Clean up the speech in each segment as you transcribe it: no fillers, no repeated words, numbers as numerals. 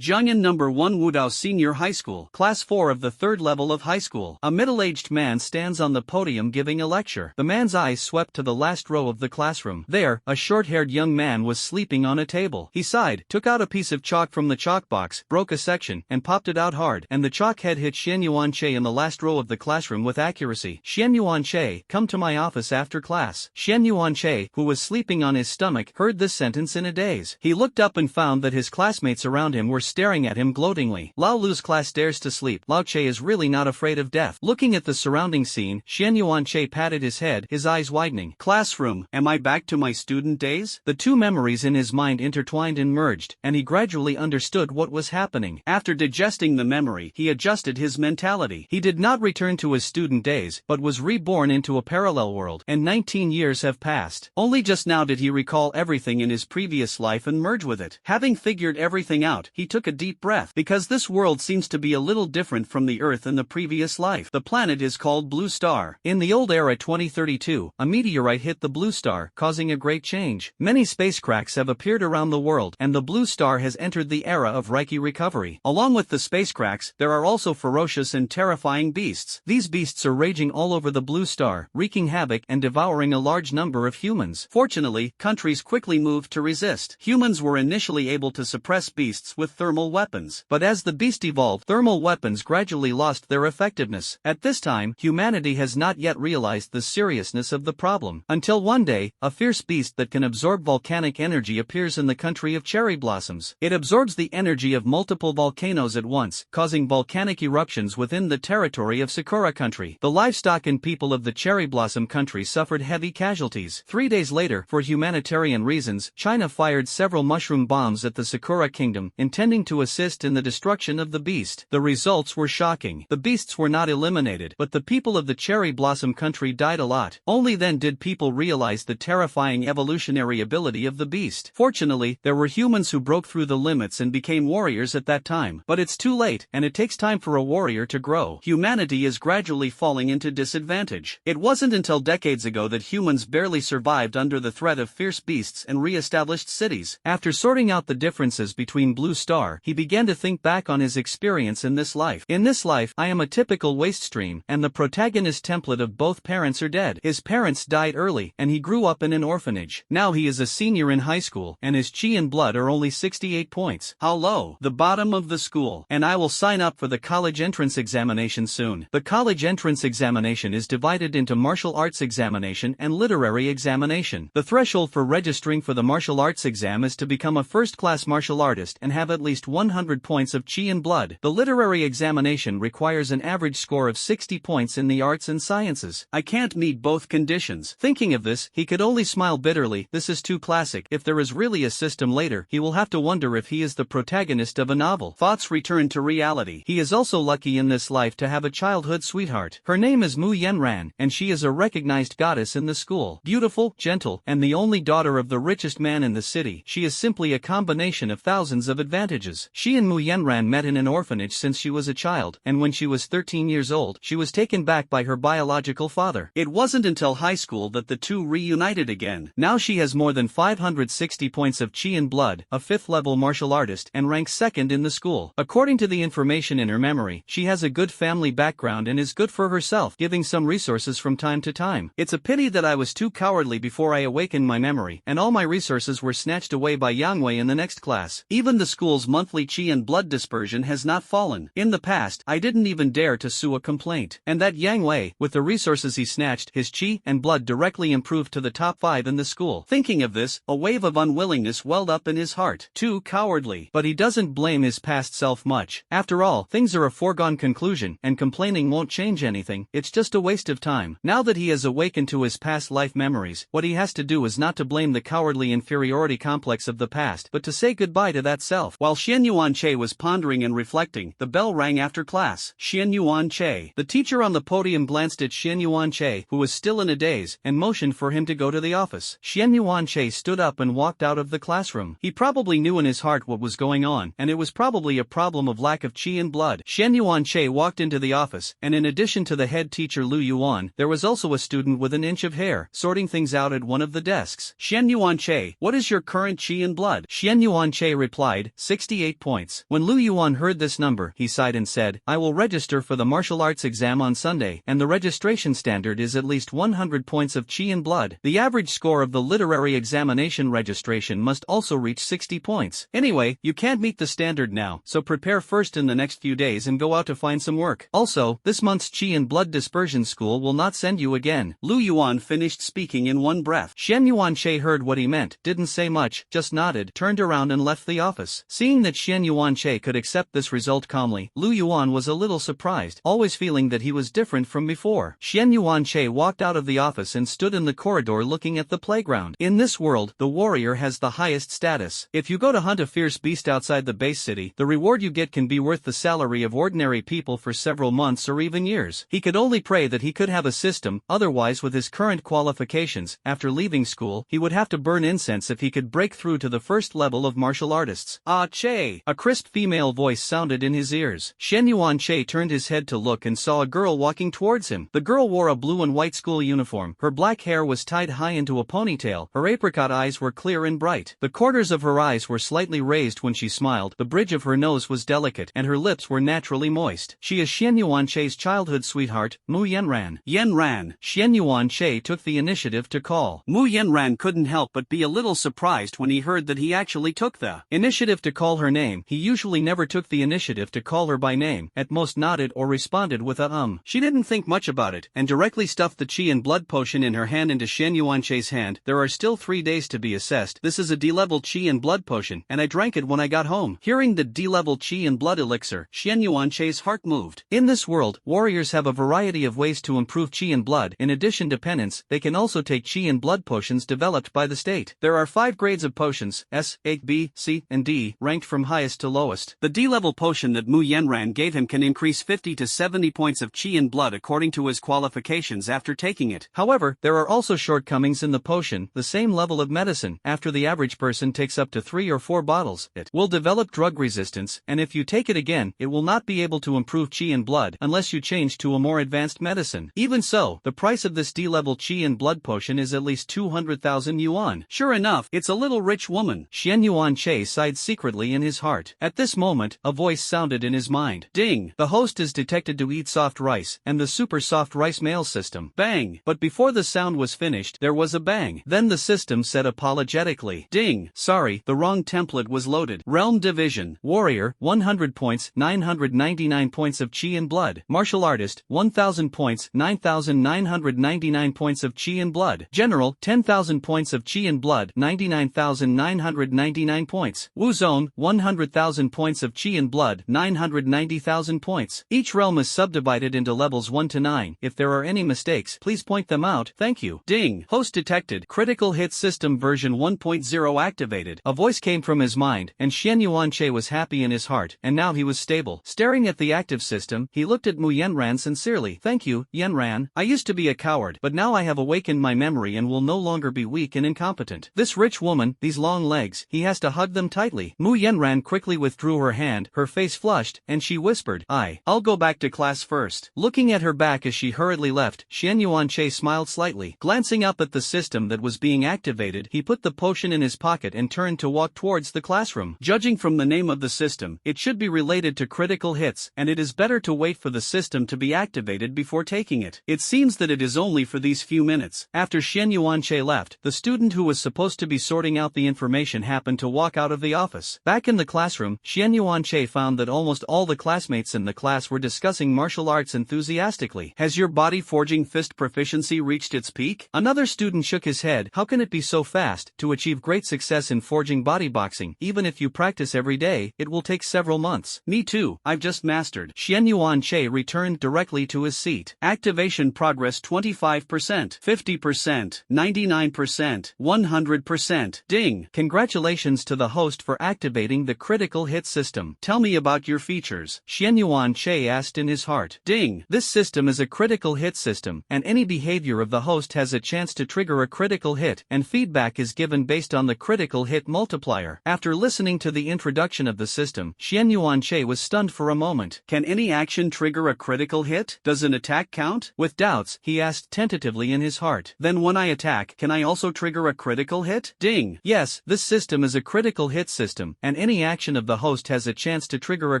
Jiangyan number 1 Wudao Senior High School, Class 4 of the 3rd level of high school. A middle-aged man stands on the podium giving a lecture. The man's eyes swept to the last row of the classroom. There, a short-haired young man was sleeping on a table. He sighed, took out a piece of chalk from the chalk box, broke a section, and popped it out hard, and the chalk head hit Xian Yuanche in the last row of the classroom with accuracy. Xian Yuanche, come to my office after class. Xian Yuanche, who was sleeping on his stomach, heard this sentence in a daze. He looked up and found that his classmates around him were staring at him gloatingly. Lao Lu's class dares to sleep. Lao Che is really not afraid of death. Looking at the surrounding scene, Xian Yuanche patted his head, his eyes widening. Classroom, am I back to my student days? The two memories in his mind intertwined and merged, and he gradually understood what was happening. After digesting the memory, he adjusted his mentality. He did not return to his student days, but was reborn into a parallel world, and 19 years have passed. Only just now did he recall everything in his previous life and merge with it. Having figured everything out, he took a deep breath, because this world seems to be a little different from the Earth in the previous life. The planet is called Blue Star. In the old era 2032, a meteorite hit the Blue Star, causing a great change. Many spacecrafts have appeared around the world, and the Blue Star has entered the era of Reiki recovery. Along with the spacecrafts, there are also ferocious and terrifying beasts. These beasts are raging all over the Blue Star, wreaking havoc and devouring a large number of humans. Fortunately, countries quickly moved to resist. Humans were initially able to suppress beasts with thermal weapons, but as the beast evolved, thermal weapons gradually lost their effectiveness. At this time, humanity has not yet realized the seriousness of the problem, until one day, a fierce beast that can absorb volcanic energy appears in the country of cherry blossoms. It absorbs the energy of multiple volcanoes at once, causing volcanic eruptions within the territory of Sakura country. The livestock and people of the cherry blossom country suffered heavy casualties. 3 days later, for humanitarian reasons, China fired several mushroom bombs at the Sakura kingdom, intending to assist in the destruction of the beast. The results were shocking. The beasts were not eliminated, but the people of the cherry blossom country died a lot. Only then did people realize the terrifying evolutionary ability of the beast. Fortunately, there were humans who broke through the limits and became warriors at that time. But it's too late, and it takes time for a warrior to grow. Humanity is gradually falling into disadvantage. It wasn't until decades ago that humans barely survived under the threat of fierce beasts and re-established cities. After sorting out the differences between Blue Star, he began to think back on his experience in this life. In this life, I am a typical waste stream, and the protagonist template of both parents are dead. His parents died early, and he grew up in an orphanage. Now he is a senior in high school, and his chi and blood are only 68 points. How low? The bottom of the school. And I will sign up for the college entrance examination soon. The college entrance examination is divided into martial arts examination and literary examination. The threshold for registering for the martial arts exam is to become a first-class martial artist and have at least 100 points of chi and blood. The literary examination requires an average score of 60 points in the arts and sciences. I can't meet both conditions. Thinking of this, he could only smile bitterly. This is too classic. If there is really a system later, he will have to wonder if he is the protagonist of a novel. Thoughts return to reality. He is also lucky in this life to have a childhood sweetheart. Her name is Mu Yenran, and she is a recognized goddess in the school. Beautiful, gentle, and the only daughter of the richest man in the city, she is simply a combination of thousands of advantages. She and Mu Yenran met in an orphanage since she was a child, and when she was 13 years old, she was taken back by her biological father. It wasn't until high school that the two reunited again. Now she has more than 560 points of chi and blood, a 5th-level martial artist, and ranks 2nd in the school. According to the information in her memory, she has a good family background and is good for herself, giving some resources from time to time. It's a pity that I was too cowardly before I awakened my memory, and all my resources were snatched away by Yang Wei in the next class. Even the school's monthly chi and blood dispersion has not fallen. In the past, I didn't even dare to sue a complaint. And that Yang Wei, with the resources he snatched, his chi and blood directly improved to the top 5 in the school. Thinking of this, a wave of unwillingness welled up in his heart. Too cowardly. But he doesn't blame his past self much. After all, things are a foregone conclusion, and complaining won't change anything. It's just a waste of time. Now that he has awakened to his past life memories, what he has to do is not to blame the cowardly inferiority complex of the past, but to say goodbye to that self. While Xian Yuanche was pondering and reflecting, the bell rang after class. Xian Yuanche. The teacher on the podium glanced at Xian Yuanche, who was still in a daze, and motioned for him to go to the office. Xian Yuanche stood up and walked out of the classroom. He probably knew in his heart what was going on, and it was probably a problem of lack of chi and blood. Xian Yuanche walked into the office, and in addition to the head teacher Lu Yuan, there was also a student with an inch of hair, sorting things out at one of the desks. Xian Yuanche, what is your current chi and blood? Xian Yuanche replied, 60 68 points. When Lu Yuan heard this number, he sighed and said, I will register for the martial arts exam on Sunday, and the registration standard is at least 100 points of chi and blood. The average score of the literary examination registration must also reach 60 points. Anyway, you can't meet the standard now, so prepare first in the next few days and go out to find some work. Also, this month's chi and blood dispersion school will not send you again. Lu Yuan finished speaking in one breath. Xian Yuanche heard what he meant, didn't say much, just nodded, turned around and left the office. Seeing that Xian Yuanche could accept this result calmly, Lu Yuan was a little surprised, always feeling that he was different from before. Xian Yuanche walked out of the office and stood in the corridor looking at the playground. In this world, the warrior has the highest status. If you go to hunt a fierce beast outside the base city, the reward you get can be worth the salary of ordinary people for several months or even years. He could only pray that he could have a system, otherwise with his current qualifications, after leaving school, he would have to burn incense if he could break through to the first level of martial artists. Ah Che! A crisp female voice sounded in his ears. Shen Yuanche turned his head to look and saw a girl walking towards him. The girl wore a blue and white school uniform, her black hair was tied high into a ponytail, her apricot eyes were clear and bright. The corners of her eyes were slightly raised when she smiled, the bridge of her nose was delicate, and her lips were naturally moist. She is Xian Yuanche's childhood sweetheart, Mu Yanran. Yanran. Xian Yuanche took the initiative to call. Mu Yanran couldn't help but be a little surprised when he heard that he actually took the initiative to call her name. He usually never took the initiative to call her by name, at most nodded or responded with a She didn't think much about it, and directly stuffed the chi and blood potion in her hand into Xian Yuanche's hand. There are still 3 days to be assessed. This is a D-level chi and blood potion, and I drank it when I got home. Hearing the D-level chi and blood elixir, Xian Yuanche's heart moved. In this world, warriors have a variety of ways to improve chi and blood. In addition to penance, they can also take chi and blood potions developed by the state. There are 5 grades of potions, S, A, B, C, and D, ranked from highest to lowest. The D-level potion that Mu Yanran gave him can increase 50 to 70 points of chi and blood according to his qualifications after taking it. However, there are also shortcomings in the potion. The same level of medicine, after the average person takes up to 3 or 4 bottles, it will develop drug resistance, and if you take it again, it will not be able to improve chi and blood unless you change to a more advanced medicine. Even so, the price of this D-level chi and blood potion is at least 200,000 yuan. Sure enough, it's a little rich woman. Xian Yuanche sighed secretly in his heart. At this moment, a voice sounded in his mind. Ding! The host is detected to eat soft rice, and the super soft rice mail system. Bang! But before the sound was finished, there was a bang. Then the system said apologetically. Ding! Sorry, the wrong template was loaded. Realm Division. Warrior, 100 points, 999 points of chi and blood. Martial Artist, 1000 points, 9999 points of chi and blood. General, 10,000 points of chi and blood, 99,999 points. Wu Zone, 100,000 points of chi and blood, 990,000 points. Each realm is subdivided into levels 1 to 9. If there are any mistakes, please point them out. Thank you. Ding! Host detected. Critical hit system version 1.0 activated. A voice came from his mind, and Xian Yuanche was happy in his heart, and now he was stable. Staring at the active system, he looked at Mu Yanran sincerely. Thank you, Yanran. I used to be a coward, but now I have awakened my memory and will no longer be weak and incompetent. This rich woman, these long legs, he has to hug them tightly. Mu Yanran quickly withdrew her hand, her face flushed, and she whispered, I'll go back to class first. Looking at her back as she hurriedly left, Xian Yuanche smiled slightly. Glancing up at the system that was being activated, he put the potion in his pocket and turned to walk towards the classroom. Judging from the name of the system, it should be related to critical hits, and it is better to wait for the system to be activated before taking it. It seems that it is only for these few minutes. After Xian Yuanche left, the student who was supposed to be sorting out the information happened to walk out of the office. Back in the classroom, Xian Yuanche found that almost all the classmates in the class were discussing martial arts enthusiastically. Has your body forging fist proficiency reached its peak? Another student shook his head. How can it be so fast? To achieve great success in forging body boxing, even if you practice every day, it will take several months. Me too, I've just mastered. Xian Yuanche returned directly to his seat. Activation progress 25%, 50%, 99%, 100%. Ding! Congratulations to the host for activating the critical hit system. Tell me about your features. Xian Yuanche asked in his heart. Ding! This system is a critical hit system, and any behavior of the host has a chance to trigger a critical hit, and feedback is given based on the critical hit multiplier. After listening to the introduction of the system, Xian Yuanche was stunned for a moment. Can any action trigger a critical hit? Does an attack count? With doubts, he asked tentatively in his heart. Then when I attack, can I also trigger a critical hit? Ding! Yes, this system is a critical hit system, and any action of the host has a chance to trigger a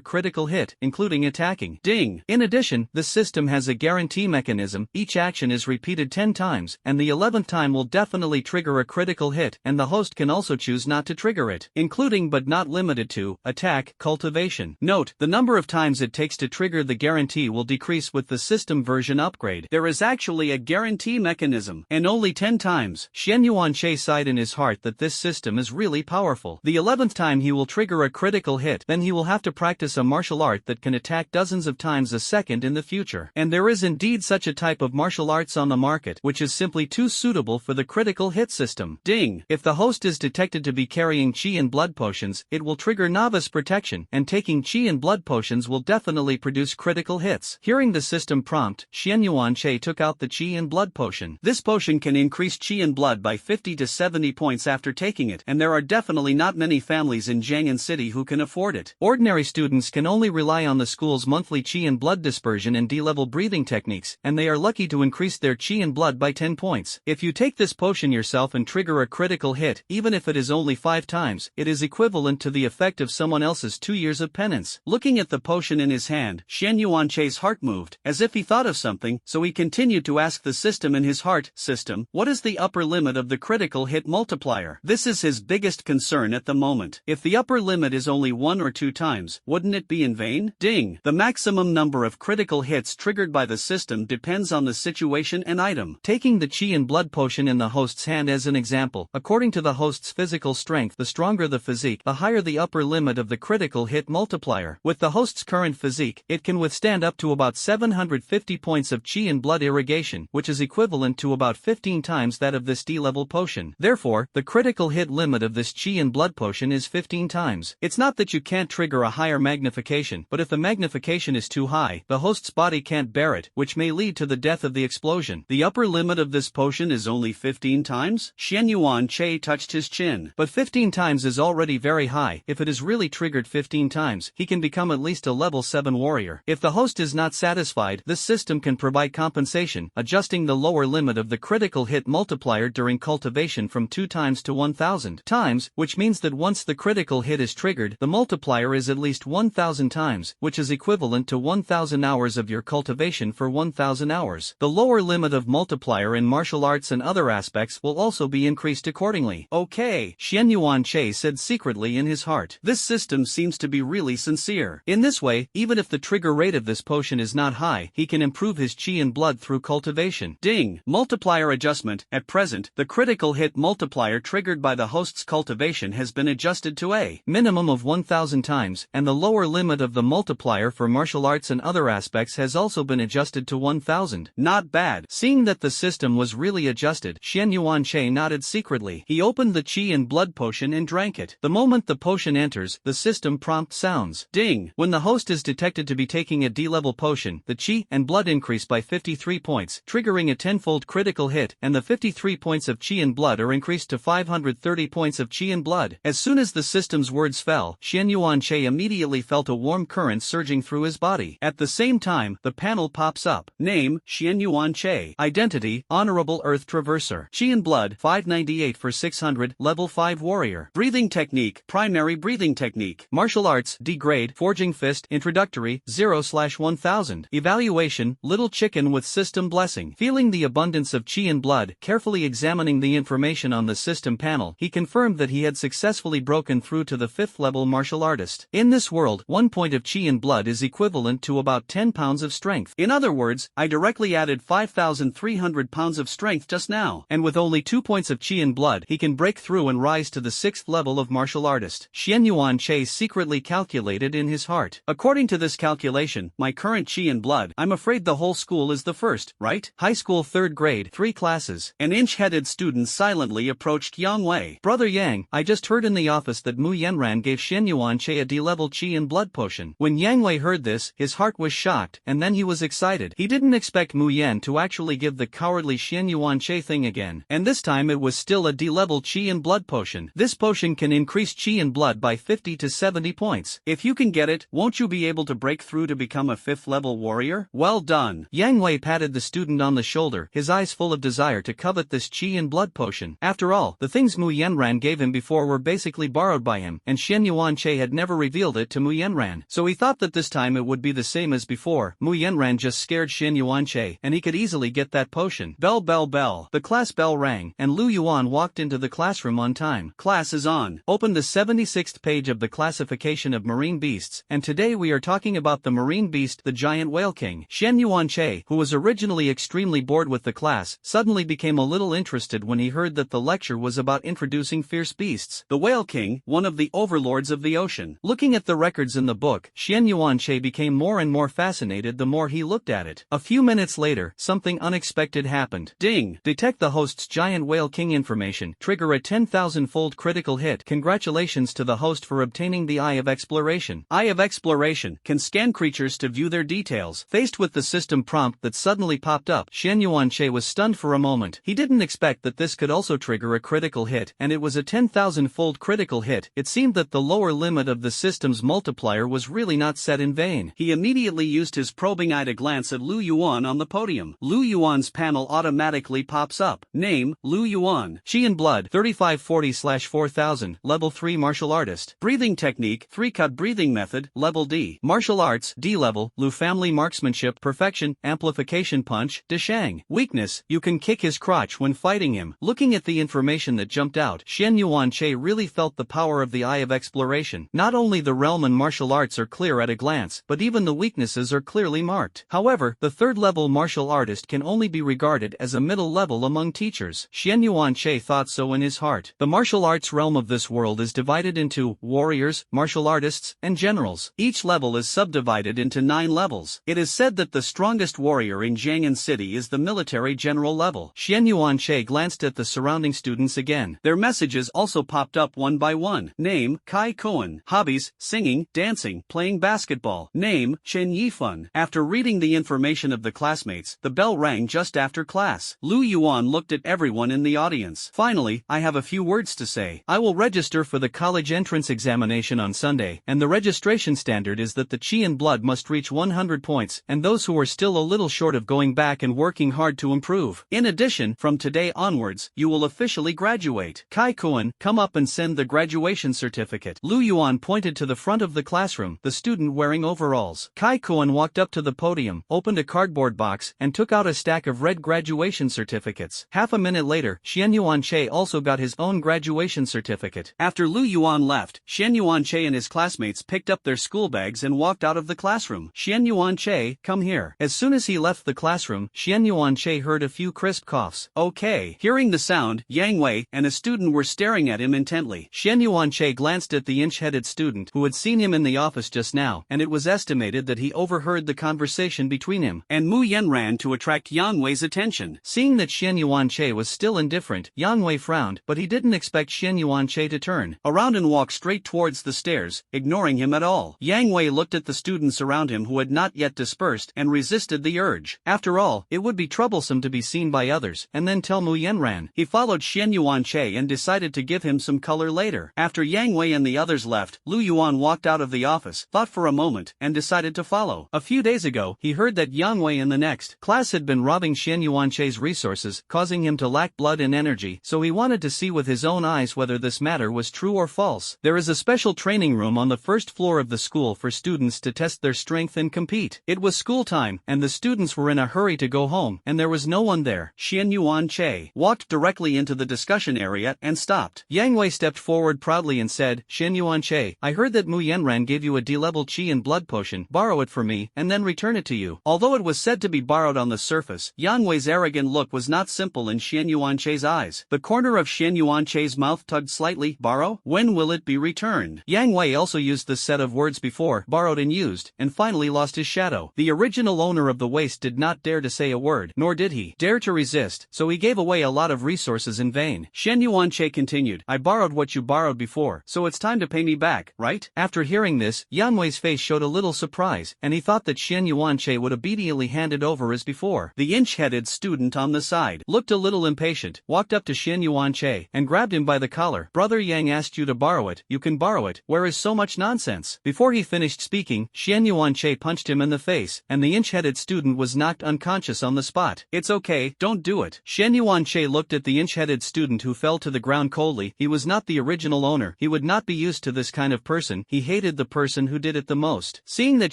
critical hit, including attacking. Ding! In addition, the system has a guarantee mechanism. Each action is repeated 10 times, and the 11th time will definitely trigger a critical hit, and the host can also choose not to trigger it, including but not limited to attack, cultivation. Note, the number of times it takes to trigger the guarantee will decrease with the system version upgrade. There is actually a guarantee mechanism, and only 10 times. Xian Yuanche sighed in his heart that this system is really powerful. The 11th time he will trigger a critical hit, then he will have to practice a martial art that can attack dozens of times a second in the future. And there is indeed such a type of martial arts on the market, which is simply too suitable for the critical hit system. Ding! If the host is detected to be carrying qi and blood potions, it will trigger novice protection, and taking qi and blood potions will definitely produce critical hits. Hearing the system prompt, Xian Yuanche took out the qi and blood potion. This potion can increase qi and blood by 50 to 70 points after taking it, and there are definitely not many families in Jiang'an City who can afford it. Ordinary students can only rely on the school's monthly qi and blood dispersion and D-level breathing techniques, and they are lucky to increase their qi and blood by 10 points. If you take this potion yourself and trigger a critical hit, even if it is only 5 times, it is equivalent to the effect of someone else's 2 years of penance. Looking at the potion in his hand, Xian Yuanche's heart moved, as if he thought of something, so he continued to ask the system in his heart, "System, what is the upper limit of the critical hit multiplier?" This is his biggest concern at the moment. If the upper limit is only 1 or 2 times, wouldn't it be in vain? Ding! The maximum number of critical hits triggered by the system depends on the situation and item. Taking the qi and blood potion in the host's hand as an example, according to the host's physical strength, the stronger the physique, the higher the upper limit of the critical hit multiplier. With the host's current physique, it can withstand up to about 750 points of qi and blood irrigation, which is equivalent to about 15 times that of this D-level potion. Therefore, the critical hit limit of this qi and blood potion is 15 times. It's not that you can't trigger a higher magnification, but if the magnification is too high, the host's body can't bear it, which may lead to the death of the explosion. The upper limit of this potion is only 15 times? Xian Yuanche touched his chin. But 15 times is already very high. If it is really triggered 15 times, he can become at least a level 7 warrior. If the host is not satisfied, this system can provide compensation, adjusting the lower limit of the critical hit multiplier during cultivation from 2 times to 1000 times, which means that once the critical hit is triggered, the multiplier is at least 1000 times, which is equivalent to 1000 hours of your cultivation for 1000 hours. The lower limit of multiplier in martial arts and other aspects will also be increased accordingly. Okay, Xian Yuanche said secretly in his heart. This system seems to be really sincere. In this way, even if the trigger rate of this potion is not high, he can improve his qi and blood through cultivation. Ding! Multiplier adjustment. At present, the critical hit multiplier triggered by the host's cultivation has been adjusted to a minimum of 1000 times, and the lower limit of the multiplier for martial arts and other aspects has also been adjusted to 1000. Not bad. Seeing that the system was really adjusted, Xian Yuanche nodded secretly. He opened the qi and blood potion and drank it. The moment the potion enters, the system prompt sounds. Ding! When the host is detected to be taking a D-level potion, the qi and blood increase by 53 points, triggering a 10-fold critical hit, and the 53 points of qi and blood are increased to 530 points of qi and blood. As soon as the system's words fell, Xian Yuanche immediately felt a warm current surging through his body. At the same time, the panel pops up. Name, Xian Yuanche. Identity, Honorable Earth Traverser. Qi and blood, 598 for 600, level 5 warrior. Breathing technique, primary breathing technique. Martial arts, D grade, forging fist, introductory, 0/1000. Evaluation, little chicken with system blessing. Feeling the abundance of qi and blood, carefully examining the information on the system panel, he confirmed that he had successfully broken through to the 5th level martial artist. In this world, 1 point of qi and blood is equivalent to about 10 pounds of strength. In other words, I directly added 5,300 pounds of strength just now, and with only 2 points of qi and blood, he can break through and rise to the 6th level of martial artist. Xian Yuanche secretly calculated in his heart. According to this calculation, my current qi and blood, I'm afraid the whole school is the first, right? High school 3rd grade, 3 classes. An inch-headed student silently approached Yang Wei. Brother Yang, I just heard in the office that Mu Yanran gave Xian Yuanche a D-level qi and blood potion. When Yang Wei heard this, his heart was shocked, and then he was excited. He didn't expect Mu Yan to actually give the cowardly Xian Yuanche thing again, and this time it was still a D-level qi and blood potion. This potion can increase qi and blood by 50 to 70 points. If you can get it, won't you be able to break through to become a 5th level warrior? Well done. Yang Wei patted the student on the shoulder, his eyes full of desire to covet this qi and blood potion. After all, the things Mu Yanran gave him before were basically borrowed by by him, and Xian Yuanche had never revealed it to Mu Yanran. So he thought that this time it would be the same as before. Mu Yanran just scared Xian Yuanche, and he could easily get that potion. Bell bell bell. The class bell rang, and Lu Yuan walked into the classroom on time. Class is on. Open the 76th page of the classification of marine beasts, and today we are talking about the marine beast, the giant whale king. Xian Yuanche, who was originally extremely bored with the class, suddenly became a little interested when he heard that the lecture was about introducing fierce beasts. The whale king, one of the overlords of the ocean. Looking at the records in the book, Xian Yuanche became more and more fascinated the more he looked at it. A few minutes later, something unexpected happened. Ding! Detect the host's giant whale king information. Trigger a 10,000-fold critical hit. Congratulations to the host for obtaining the Eye of Exploration. Eye of Exploration can scan creatures to view their details. Faced with the system prompt that suddenly popped up, Xian Yuanche was stunned for a moment. He didn't expect that this could also trigger a critical hit, and it was a 10,000-fold critical hit. It seemed that the lower limit of the system's multiplier was really not set in vain. He immediately used his probing eye to glance at Lu Yuan on the podium. Lu Yuan's panel automatically pops up. Name, Lu Yuan. Chi and Blood, 3540/4000, Level 3 Martial Artist. Breathing Technique, 3-cut breathing method, Level D. Martial Arts, D level, Lu Family Marksmanship, Perfection, Amplification Punch, Deshang. Weakness, you can kick his crotch when fighting him. Looking at the information that jumped out, Xian Yuanche really felt the power of the Eye of Exploration. Not only the realm and martial arts are clear at a glance, but even the weaknesses are clearly marked. However, the third-level martial artist can only be regarded as a middle level among teachers. Xian Yuanche thought so in his heart. The martial arts realm of this world is divided into warriors, martial artists, and generals. Each level is subdivided into 9 levels. It is said that the strongest warrior in Jiang'an City is the military general level. Xian Yuanche glanced at the surrounding students again. Their messages also popped up one by one. Name, Kai Koan. Hobbies, singing, dancing, playing basketball. Name, Chen Yifun. After reading the information of the classmates, the bell rang just after class. Lu Yuan looked at everyone in the audience. Finally, I have a few words to say. I will register for the college entrance examination on Sunday, and the registration standard is that the Chi and Blood must reach 100 points, and those who are still a little short of going back and working hard to improve. In addition, from today onwards, you will officially graduate. Kai Koan, come up and send the graduation certificate. Lu Yuan pointed to the front of the classroom, the student wearing overalls. Kai Koan walked up to the podium, opened a cardboard box, and took out a stack of red graduation certificates. Half a minute later, Xian Yuanche also got his own graduation certificate. After Lu Yuan left, Xian Yuanche and his classmates picked up their school bags and walked out of the classroom. Xian Yuanche, come here. As soon as he left the classroom, Xian Yuanche heard a few crisp coughs. Okay. Hearing the sound, Yang Wei and a student were staring at him intently. Xian Yuanche glanced at the inch-headed student who had seen him in the office just now, and it was estimated that he overheard the conversation between him and Mu Yanran to attract Yang Wei's attention. Seeing that Xian Yuanche was still indifferent, Yang Wei frowned, but he didn't expect Xian Yuanche to turn around and walk straight towards the stairs, ignoring him at all. Yang Wei looked at the students around him who had not yet dispersed and resisted the urge. After all, it would be troublesome to be seen by others and then tell Mu Yanran. He followed Xian Yuanche and decided to give him some color later. After Yang Wei and the others left, Lu Yuan walked out of the office, thought for a moment, and decided to follow. A few days ago, he heard that Yang Wei in the next class had been robbing Xian Yuanche's resources, causing him to lack blood and energy, so he wanted to see with his own eyes whether this matter was true or false. There is a special training room on the first floor of the school for students to test their strength and compete. It was school time, and the students were in a hurry to go home, and there was no one there. Xian Yuanche walked directly into the discussion area and stopped. Yang Wei stepped forward proudly and said, Xian Yuanche, I heard that Mu Yanran gave you a D-level Qi and blood potion. Borrow it for me, and then return it to you. Although it was said to be borrowed on the surface, Yang Wei's arrogant look was not simple in Xian Yuanche's eyes. The corner of Xian Yuanche's mouth tugged slightly. Borrow? When will it be returned? Yang Wei also used this set of words before, borrowed and used, and finally lost his shadow. The original owner of the waste did not dare to say a word, nor did he dare to resist, so he gave away a lot of resources in vain. Xian Yuanche continued, I borrowed what you borrowed before, so it's time to pay me back, right? After hearing this, Yang Wei's face showed a little surprise, and he thought that Xian Yuanche would obediently hand it over as before. The inch-headed student on the side looked a little impatient, walked up to Xian Yuanche, and grabbed him by the collar. Brother Yang asked you to borrow it, you can borrow it, where is so much nonsense? Before he finished speaking, Xian Yuanche punched him in the face, and the inch-headed student was knocked unconscious on the spot. It's okay, don't do it. Xian Yuanche looked at the inch-headed student who fell to the ground coldly. He was not the original owner, corner. He would not be used to this kind of person. He hated the person who did it the most. Seeing that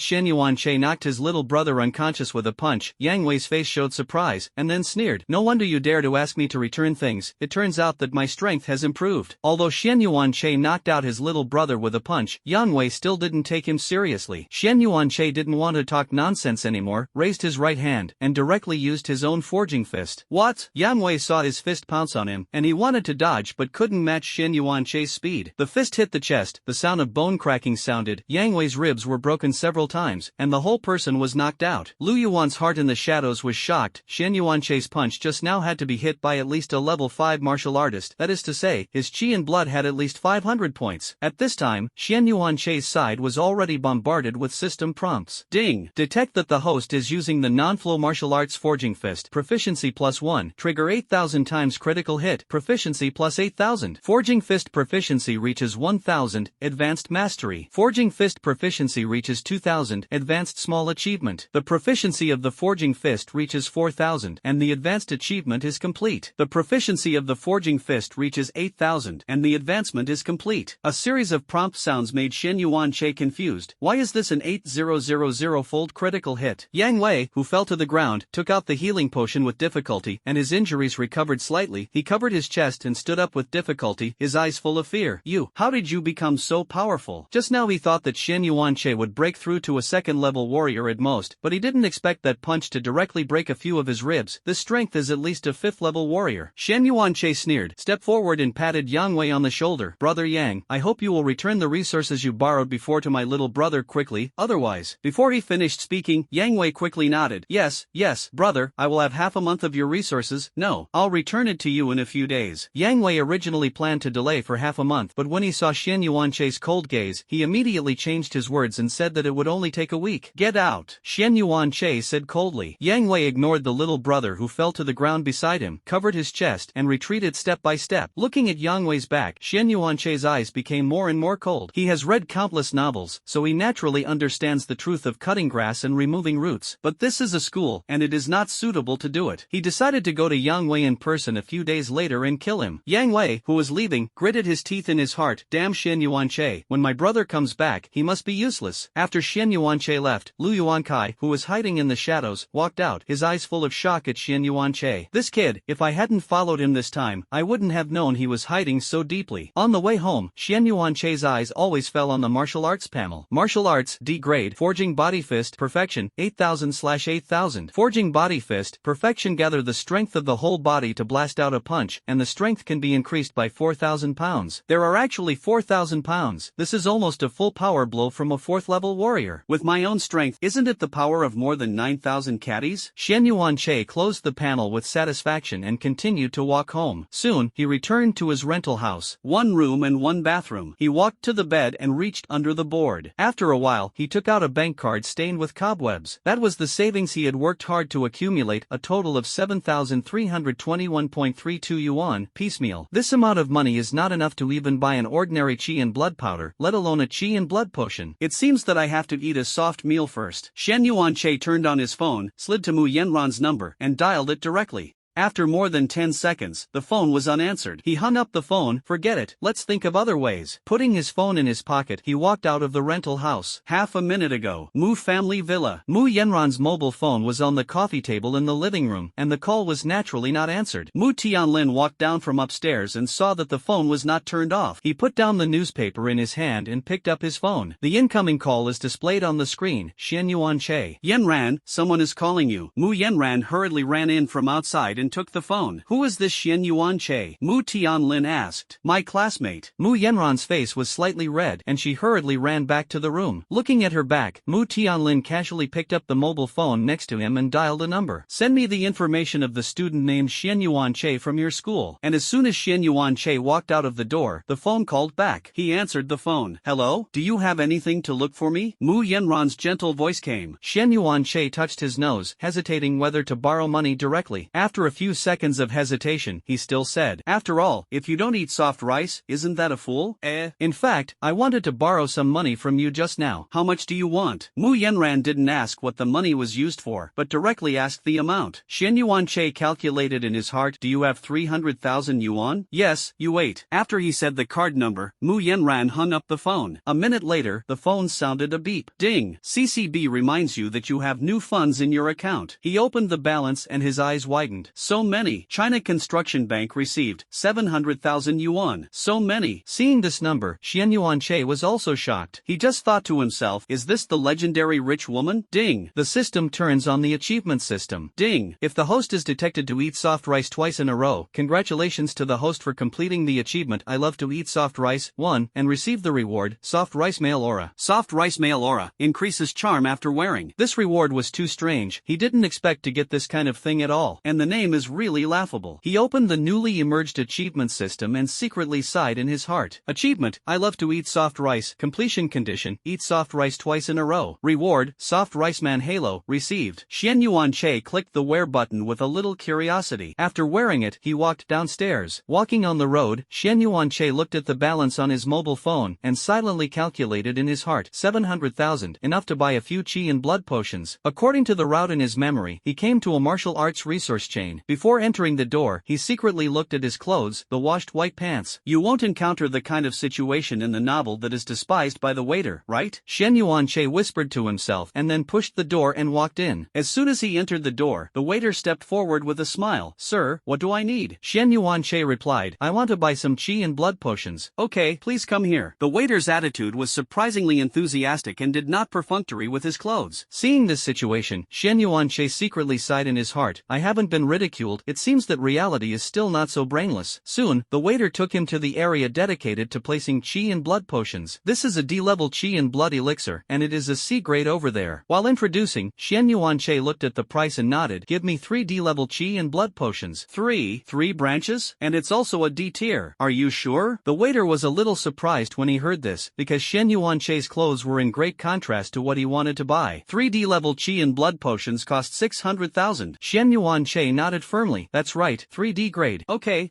Shen Yuanche knocked his little brother unconscious with a punch, Yang Wei's face showed surprise, and then sneered. No wonder you dare to ask me to return things. It turns out that my strength has improved. Although Shen Yuanche knocked out his little brother with a punch, Yang Wei still didn't take him seriously. Shen Yuanche didn't want to talk nonsense anymore, raised his right hand, and directly used his own forging fist. What? Yang Wei saw his fist pounce on him, and he wanted to dodge but couldn't match Shen Yuanche's speed. The fist hit the chest, the sound of bone cracking sounded, Yang Wei's ribs were broken several times, and the whole person was knocked out. Lu Yuan's heart in the shadows was shocked. Shen Yuanche's punch just now had to be hit by at least a level 5 martial artist, that is to say, his chi and blood had at least 500 points. At this time, Shen Yuanche's side was already bombarded with system prompts. Ding! Detect that the host is using the non-flow martial arts forging fist. Proficiency +1. Trigger 8,000 times critical hit. Proficiency +8,000. Forging fist proficiency reaches 1,000. Advanced mastery. Forging fist proficiency reaches 2,000. Advanced small achievement. The proficiency of the forging fist reaches 4,000, and the advanced achievement is complete. The proficiency of the forging fist reaches 8,000, and the advancement is complete. A series of prompt sounds made Shen Yuanche confused. Why is this an 8,000-fold critical hit? Yang Wei, who fell to the ground, took out the healing potion with difficulty, and his injuries recovered slightly. He covered his chest and stood up with difficulty, his eyes full of fear. How did you become so powerful? Just now he thought that Shen Yuanche would break through to a second-level warrior at most, but he didn't expect that punch to directly break a few of his ribs. This strength is at least a 5th-level warrior. Shen Yuanche sneered, stepped forward and patted Yang Wei on the shoulder. Brother Yang, I hope you will return the resources you borrowed before to my little brother quickly, otherwise. Before he finished speaking, Yang Wei quickly nodded. Yes, brother, I will have half a month of your resources. No, I'll return it to you in a few days. Yang Wei originally planned to delay for half a month, but when he saw Shen Yuanche's cold gaze, he immediately changed his words and said that it would only take a week. Get out, Shen Yuanche said coldly. Yang Wei ignored the little brother who fell to the ground beside him, covered his chest, and retreated step by step. Looking at Yang Wei's back, Shen Yuanche's eyes became more and more cold. He has read countless novels, so he naturally understands the truth of cutting grass and removing roots. But this is a school, and it is not suitable to do it. He decided to go to Yang Wei in person a few days later and kill him. Yang Wei, who was leaving, gritted his teeth in his heart. Damn Shen Yuanche, when my brother comes back, he must be useless. After Shen Yuanche left, Lu Yuankai, who was hiding in the shadows, walked out, his eyes full of shock at Shen Yuanche. This kid, if I hadn't followed him this time, I wouldn't have known he was hiding so deeply. On the way home, Shen Yuanche's eyes always fell on the martial arts panel. Martial arts, D grade, forging body fist, perfection, 8,000/8,000. Forging body fist, perfection. Gather the strength of the whole body to blast out a punch, and the strength can be increased by 4,000 pounds. There are actually 4,000 pounds. This is almost a full power blow from a 4th level warrior. With my own strength, isn't it the power of more than 9,000 caddies? Shen Yuanche closed the panel with satisfaction and continued to walk home. Soon, he returned to his rental house. 1 room and 1 bathroom. He walked to the bed and reached under the board. After a while, he took out a bank card stained with cobwebs. That was the savings he had worked hard to accumulate, a total of 7,321.32 yuan, piecemeal. This amount of money is not enough to even buy an ordinary chi and blood powder, let alone a chi and blood potion. It seems that I have to eat a soft meal first. Shen Yuanche turned on his phone, slid to Mu Yanran's number, and dialed it directly. After more than 10 seconds, the phone was unanswered. He hung up the phone. Forget it, let's think of other ways. Putting his phone in his pocket, he walked out of the rental house. Half a minute ago, Mu family villa. Mu Yanran's mobile phone was on the coffee table in the living room, and the call was naturally not answered. Mu Tianlin walked down from upstairs and saw that the phone was not turned off. He put down the newspaper in his hand and picked up his phone. The incoming call is displayed on the screen. Shen Yuanche. Yanran, someone is calling you. Mu Yanran hurriedly ran in from outside and took the phone. Who is this Shen Yuanche? Mu Tianlin asked. My classmate. Mu Yanran's face was slightly red, and she hurriedly ran back to the room. Looking at her back, Mu Tianlin casually picked up the mobile phone next to him and dialed a number. Send me the information of the student named Shen Yuanche from your school. And as soon as Shen Yuanche walked out of the door, the phone called back. He answered the phone. Hello? Do you have anything to look for me? Mu Yanran's gentle voice came. Shen Yuanche touched his nose, hesitating whether to borrow money directly. After a few seconds of hesitation, he still said, "After all, if you don't eat soft rice, isn't that a fool?" In fact, I wanted to borrow some money from you just now. How much do you want?" Mu Yanran didn't ask what the money was used for, but directly asked the amount. Xian Yuanche calculated in his heart, "Do you have 300,000 yuan?" "Yes, you wait." After he said the card number, Mu Yanran hung up the phone. A minute later, the phone sounded a beep. "Ding! CCB reminds you that you have new funds in your account." He opened the balance and his eyes widened. So many. China Construction Bank received 700,000 yuan. So many. Seeing this number, Xian Yuanche was also shocked. He just thought to himself, "Is this the legendary rich woman?" Ding! The system turns on the achievement system. Ding! If the host is detected to eat soft rice twice in a row, congratulations to the host for completing the achievement "I love to eat soft rice" 1, and receive the reward, Soft Rice Male Aura. Soft Rice Male Aura increases charm after wearing. This reward was too strange. He didn't expect to get this kind of thing at all, and the name is really laughable. He opened the newly emerged achievement system and secretly sighed in his heart. Achievement: I love to eat soft rice. Completion condition: eat soft rice twice in a row. Reward: Soft Rice Man Halo. Received. Xian Yuanche clicked the wear button with a little curiosity. After wearing it, he walked downstairs. Walking on the road, Xian Yuanche looked at the balance on his mobile phone and silently calculated in his heart, 700,000, enough to buy a few chi and blood potions. According to the route in his memory, he came to a martial arts resource chain. Before entering the door, he secretly looked at his clothes, the washed white pants. You won't encounter the kind of situation in the novel that is despised by the waiter, right? Xian Yuanche whispered to himself and then pushed the door and walked in. As soon as he entered the door, the waiter stepped forward with a smile. "Sir, what do I need?" Xian Yuanche replied, "I want to buy some chi and blood potions." "Okay, please come here." The waiter's attitude was surprisingly enthusiastic and did not perfunctory with his clothes. Seeing this situation, Xian Yuanche secretly sighed in his heart, "I haven't been ridiculed. It seems that reality is still not so brainless." Soon, the waiter took him to the area dedicated to placing chi and blood potions. This is a D-level chi and blood elixir, and it is a C grade over there. While introducing, Xian Yuanche looked at the price and nodded. "Give me 3 D-level chi and blood potions." Three branches? And it's also a D tier. Are you sure? The waiter was a little surprised when he heard this, because Xian Yuanche's clothes were in great contrast to what he wanted to buy. 3 D-level chi and blood potions cost 600,000. Xian Yuanche nodded firmly. "That's right, 3D grade." Okay.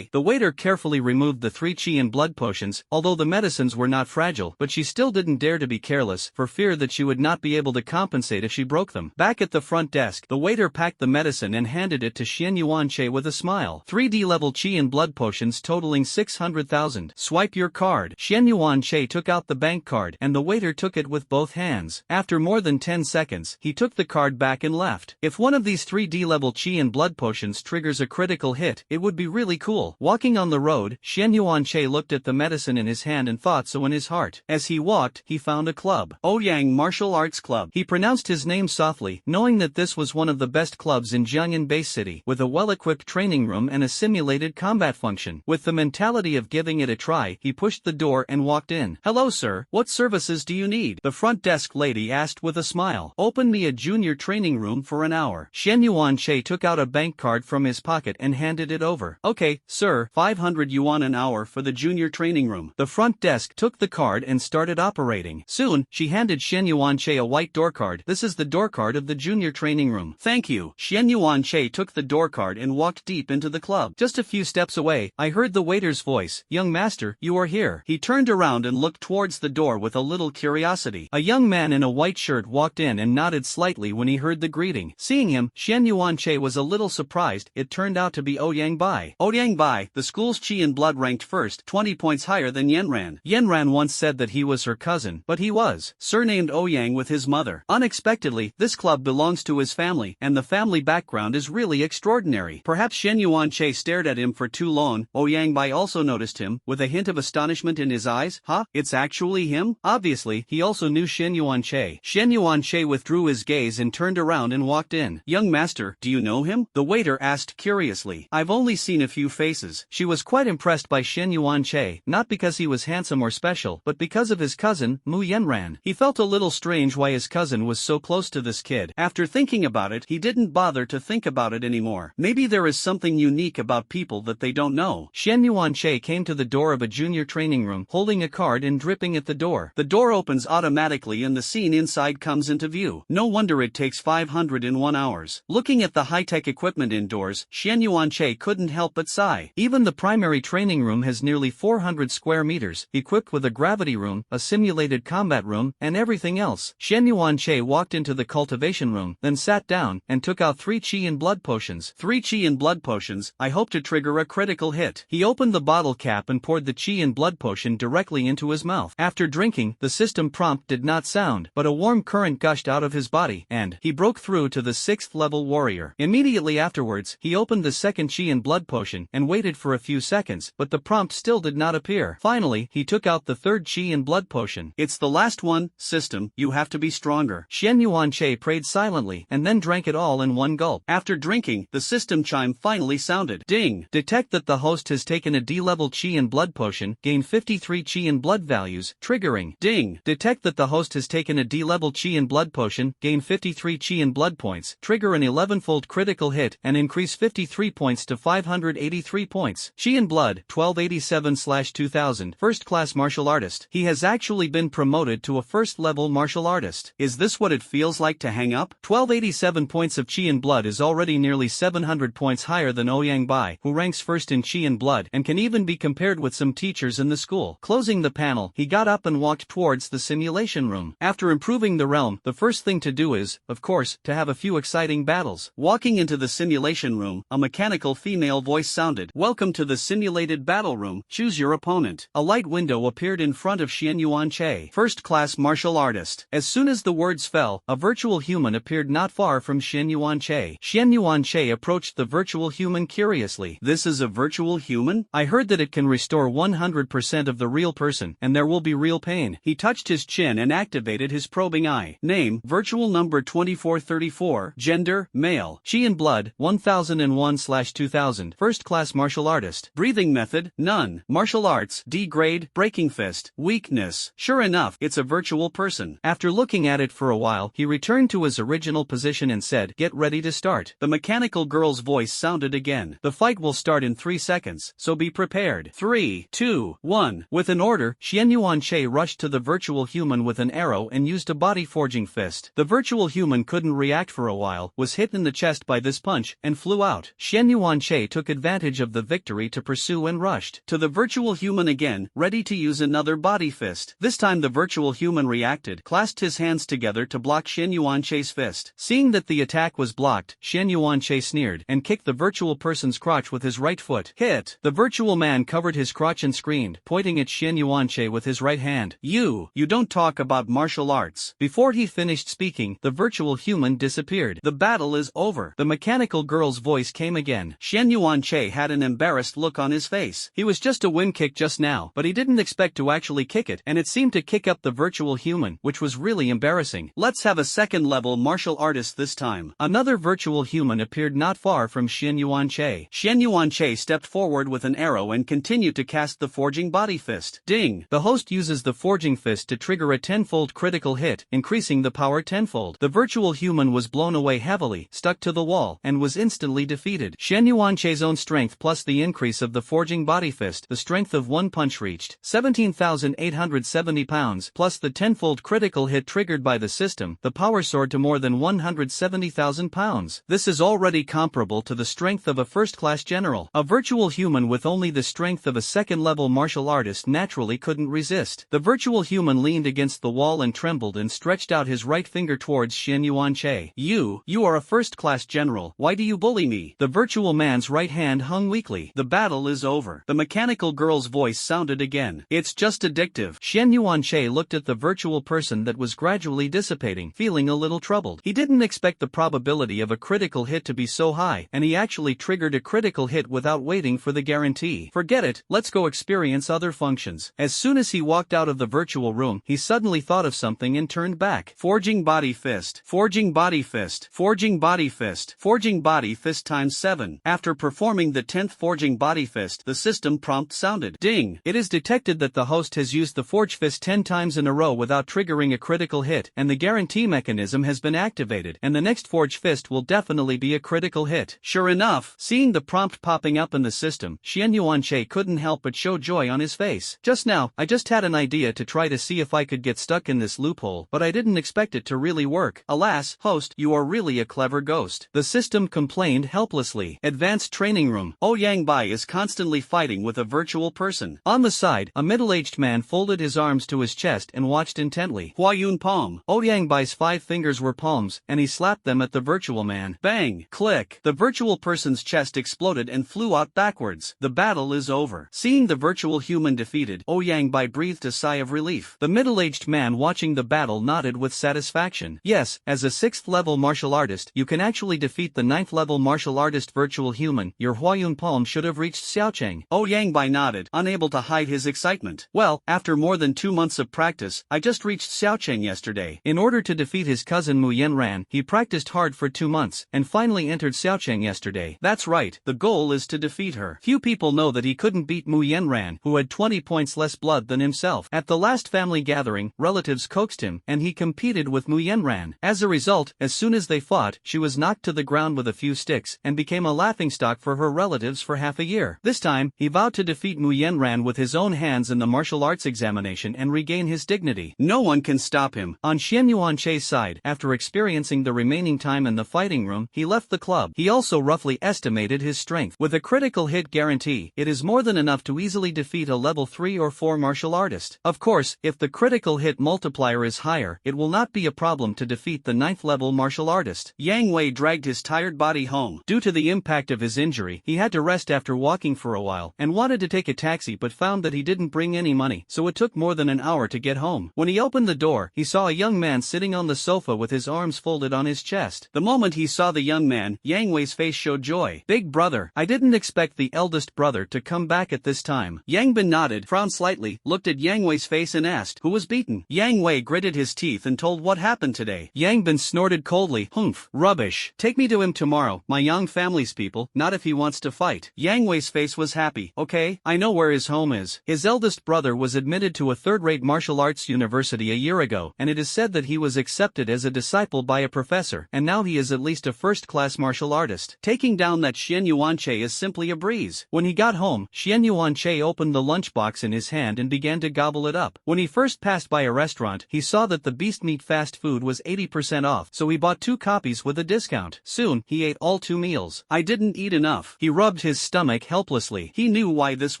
The waiter carefully removed the 3 chi and blood potions, although the medicines were not fragile, but she still didn't dare to be careless, for fear that she would not be able to compensate if she broke them. Back at the front desk, the waiter packed the medicine and handed it to Xian Yuanche with a smile. 3D level chi and blood potions totaling 600,000. Swipe your card. Xian Yuanche took out the bank card, and the waiter took it with both hands. After more than 10 seconds, he took the card back and left. If one of these 3D level chi and blood potions triggers a critical hit, it would be really cool. Walking on the road, Xian Yuanche looked at the medicine in his hand and thought so in his heart. As he walked, he found a club. Ouyang Martial Arts Club. He pronounced his name softly, knowing that this was one of the best clubs in Jiangyan Base City, with a well-equipped training room and a simulated combat function. With the mentality of giving it a try, he pushed the door and walked in. "Hello sir, what services do you need?" the front desk lady asked with a smile. "Open me a junior training room for an hour." Xian Yuanche took out a bank card from his pocket and handed it over. "Okay, sir, 500 yuan an hour for the junior training room." The front desk took the card and started operating. Soon, she handed Xian Yuanche a white door card. "This is the door card of the junior training room." "Thank you." Xian Yuanche took the door card and walked deep into the club. Just a few steps away, I heard the waiter's voice. "Young master, you are here." He turned around and looked towards the door with a little curiosity. A young man in a white shirt walked in and nodded slightly when he heard the greeting. Seeing him, Xian Yuanche was a little surprised. It turned out to be Ouyang Bai. Ouyang Bai, the school's chi and blood ranked first, 20 points higher than Yanran. Yanran once said that he was her cousin, but he was surnamed Ouyang with his mother. Unexpectedly, this club belongs to his family, and the family background is really extraordinary. Perhaps Xian Yuanche stared at him for too long. Ouyang Bai also noticed him, with a hint of astonishment in his eyes. "Huh? It's actually him?" Obviously, he also knew Xian Yuanche. Xian Yuanche withdrew his gaze and turned around and walked in. "Young master, do you know him?" the waiter asked curiously. "I've only seen a few faces." She was quite impressed by Xian Yuanche, not because he was handsome or special, but because of his cousin, Mu Yanran. He felt a little strange why his cousin was so close to this kid. After thinking about it, he didn't bother to think about it anymore. Maybe there is something unique about people that they don't know. Xian Yuanche came to the door of a junior training room, holding a card and dripping at the door. The door opens automatically and the scene inside comes into view. No wonder it takes 501 hours. Looking at the high-tech equipment equipment indoors, Xian Yuanche couldn't help but sigh. Even the primary training room has nearly 400 square meters, equipped with a gravity room, a simulated combat room, and everything else. Xian Yuanche walked into the cultivation room, then sat down, and took out 3 Qi and blood potions. 3 Qi and blood potions, I hope to trigger a critical hit. He opened the bottle cap and poured the Qi and blood potion directly into his mouth. After drinking, the system prompt did not sound, but a warm current gushed out of his body, and he broke through to the 6th level warrior. Immediately afterwards, he opened the second Qi and blood potion and waited for a few seconds, but the prompt still did not appear. Finally, he took out the 3rd Qi and blood potion. It's the last one, system, you have to be stronger. Xian Yuanche prayed silently and then drank it all in one gulp. After drinking, the system chime finally sounded. Ding! Detect that the host has taken a D-level Qi and blood potion, gain 53 Qi and blood values, triggering. Ding! Detect that the host has taken a D-level Qi and blood potion, gain 53 Qi and blood points, trigger an 11-fold critical hit, and increase 53 points to 583 points. Qi and blood, 1287/2000, first-class martial artist. He has actually been promoted to a first-level martial artist. Is this what it feels like to hang up? 1287 points of Qi and blood is already nearly 700 points higher than Ouyang Bai, who ranks first in Qi and blood and can even be compared with some teachers in the school. Closing the panel, he got up and walked towards the simulation room. After improving the realm, the first thing to do is, of course, to have a few exciting battles. Walking into the simulation room, a mechanical female voice sounded. Welcome to the simulated battle room, choose your opponent. A light window appeared in front of Xian Yuanche, first-class martial artist. As soon as the words fell, a virtual human appeared not far from Xian Yuanche. Xian Yuanche approached the virtual human curiously. This is a virtual human? I heard that it can restore 100% of the real person, and there will be real pain. He touched his chin and activated his probing eye. Name, virtual number 2434, gender, male. Qi and blood, 1001/2000, first-class martial artist. Breathing method, none. Martial arts, D grade, breaking fist. Weakness. Sure enough, it's a virtual person. After looking at it for a while, he returned to his original position and said, get ready to start. The mechanical girl's voice sounded again. The fight will start in 3 seconds, so be prepared. 3, 2, 1. With an order, Xian Yuanche rushed to the virtual human with an arrow and used a body forging fist. The virtual human couldn't react for a while, was hit in the chest by this punch, and flew out. Xian Yuanche took advantage of the victory to pursue and rushed to the virtual human again, ready to use another body fist. This time the virtual human reacted, clasped his hands together to block Xian Yuanche's fist. Seeing that the attack was blocked, Xian Yuanche sneered and kicked the virtual person's crotch with his right foot. Hit! The virtual man covered his crotch and screamed, pointing at Xian Yuanche with his right hand. You don't talk about martial arts. Before he finished speaking, the virtual human disappeared. The battle is over. The mechanical girl's voice came again. Xian Yuanche had an embarrassed look on his face. He was just a wind kick just now, but he didn't expect to actually kick it, and it seemed to kick up the virtual human, which was really embarrassing. Let's have a second-level martial artist this time. Another virtual human appeared not far from Xian Yuanche. Xian Yuanche stepped forward with an arrow and continued to cast the forging body fist. Ding! The host uses the forging fist to trigger a 10-fold critical hit, increasing the power tenfold. The virtual human was blown away heavily, stuck to the wall, and was instantly defeated. Xian Yuanche's own strength plus the increase of the forging body fist, the strength of one punch reached 17,870 pounds, plus the tenfold critical hit triggered by the system, the power soared to more than 170,000 pounds. This is already comparable to the strength of a first-class general. A virtual human with only the strength of a second-level martial artist naturally couldn't resist. The virtual human leaned against the wall and trembled and stretched out his right finger towards Xian Yuanche. You are a first-class general. Why do you bully me? The virtual man's right hand hung weakly. The battle is over. The mechanical girl's voice sounded again. It's just addictive. Xian Yuanche looked at the virtual person that was gradually dissipating, feeling a little troubled. He didn't expect the probability of a critical hit to be so high, and he actually triggered a critical hit without waiting for the guarantee. Forget it, let's go experience other functions. As soon as he walked out of the virtual room, he suddenly thought of something and turned back. Forging body fist. Forging body fist. Forging body fist. Forging body fist times 7. After performing the 10th forging body fist, the system prompt sounded. Ding! It is detected that the host has used the forge fist 10 times in a row without triggering a critical hit, and the guarantee mechanism has been activated, and the next forge fist will definitely be a critical hit. Sure enough, seeing the prompt popping up in the system, Xian Yuanche couldn't help but show joy on his face. Just now, I just had an idea to try to see if I could get stuck in this loophole, but I didn't expect it to really work. Alas, host, you are really a clever ghost. The system victim complained helplessly. Advanced training room. Yang Bai is constantly fighting with a virtual person. On the side, a middle-aged man folded his arms to his chest and watched intently. Huayun palm. Yang Bai's 5 fingers were palms, and he slapped them at the virtual man. Bang! Click! The virtual person's chest exploded and flew out backwards. The battle is over. Seeing the virtual human defeated, Yang Bai breathed a sigh of relief. The middle-aged man watching the battle nodded with satisfaction. Yes, as a 6th level martial artist, you can actually defeat the 9th level martial artist virtual human. Your Huayun palm should have reached Xiaocheng. Yang Bai nodded, unable to hide his excitement. Well, after more than 2 months of practice, I just reached Xiaocheng yesterday. In order to defeat his cousin Mu Yanran, he practiced hard for 2 months, and finally entered Xiaocheng yesterday. That's right, the goal is to defeat her. Few people know that he couldn't beat Mu Yanran, who had 20 points less blood than himself. At the last family gathering, relatives coaxed him, and he competed with Mu Yanran. As a result, as soon as they fought, she was knocked to the ground with a few sticks, and became a laughingstock for her relatives for half a year. This time, he vowed to defeat Mu Yanran with his own hands in the martial arts examination and regain his dignity. No one can stop him. On Xian Yuanche's side, after experiencing the remaining time in the fighting room, he left the club. He also roughly estimated his strength. With a critical hit guarantee, it is more than enough to easily defeat a level 3 or 4 martial artist. Of course, if the critical hit multiplier is higher, it will not be a problem to defeat the 9th level martial artist. Yang Wei dragged his tired body home. Due to the impact of his injury, he had to rest after walking for a while, and wanted to take a taxi but found that he didn't bring any money, so it took more than an hour to get home. When he opened the door, he saw a young man sitting on the sofa with his arms folded on his chest. The moment he saw the young man, Yang Wei's face showed joy. Big brother, I didn't expect the eldest brother to come back at this time. Yang Bin nodded, frowned slightly, looked at Yang Wei's face and asked, who was beaten? Yang Wei gritted his teeth and told what happened today. Yang Bin snorted coldly, humph, rubbish. Take me to him tomorrow, my Yang family's people, not if he wants to fight. Yang Wei's face was happy. Okay, I know where his home is. His eldest brother was admitted to a third-rate martial arts university a year ago, and it is said that he was accepted as a disciple by a professor, and now he is at least a first-class martial artist. Taking down that Xian Yuanche is simply a breeze. When he got home, Xian Yuanche opened the lunchbox in his hand and began to gobble it up. When he first passed by a restaurant, he saw that the beast meat fast food was 80% off, so he bought 2 copies with a discount. Soon, he ate all 2 meals. I didn't eat enough. He rubbed his stomach helplessly. He knew why this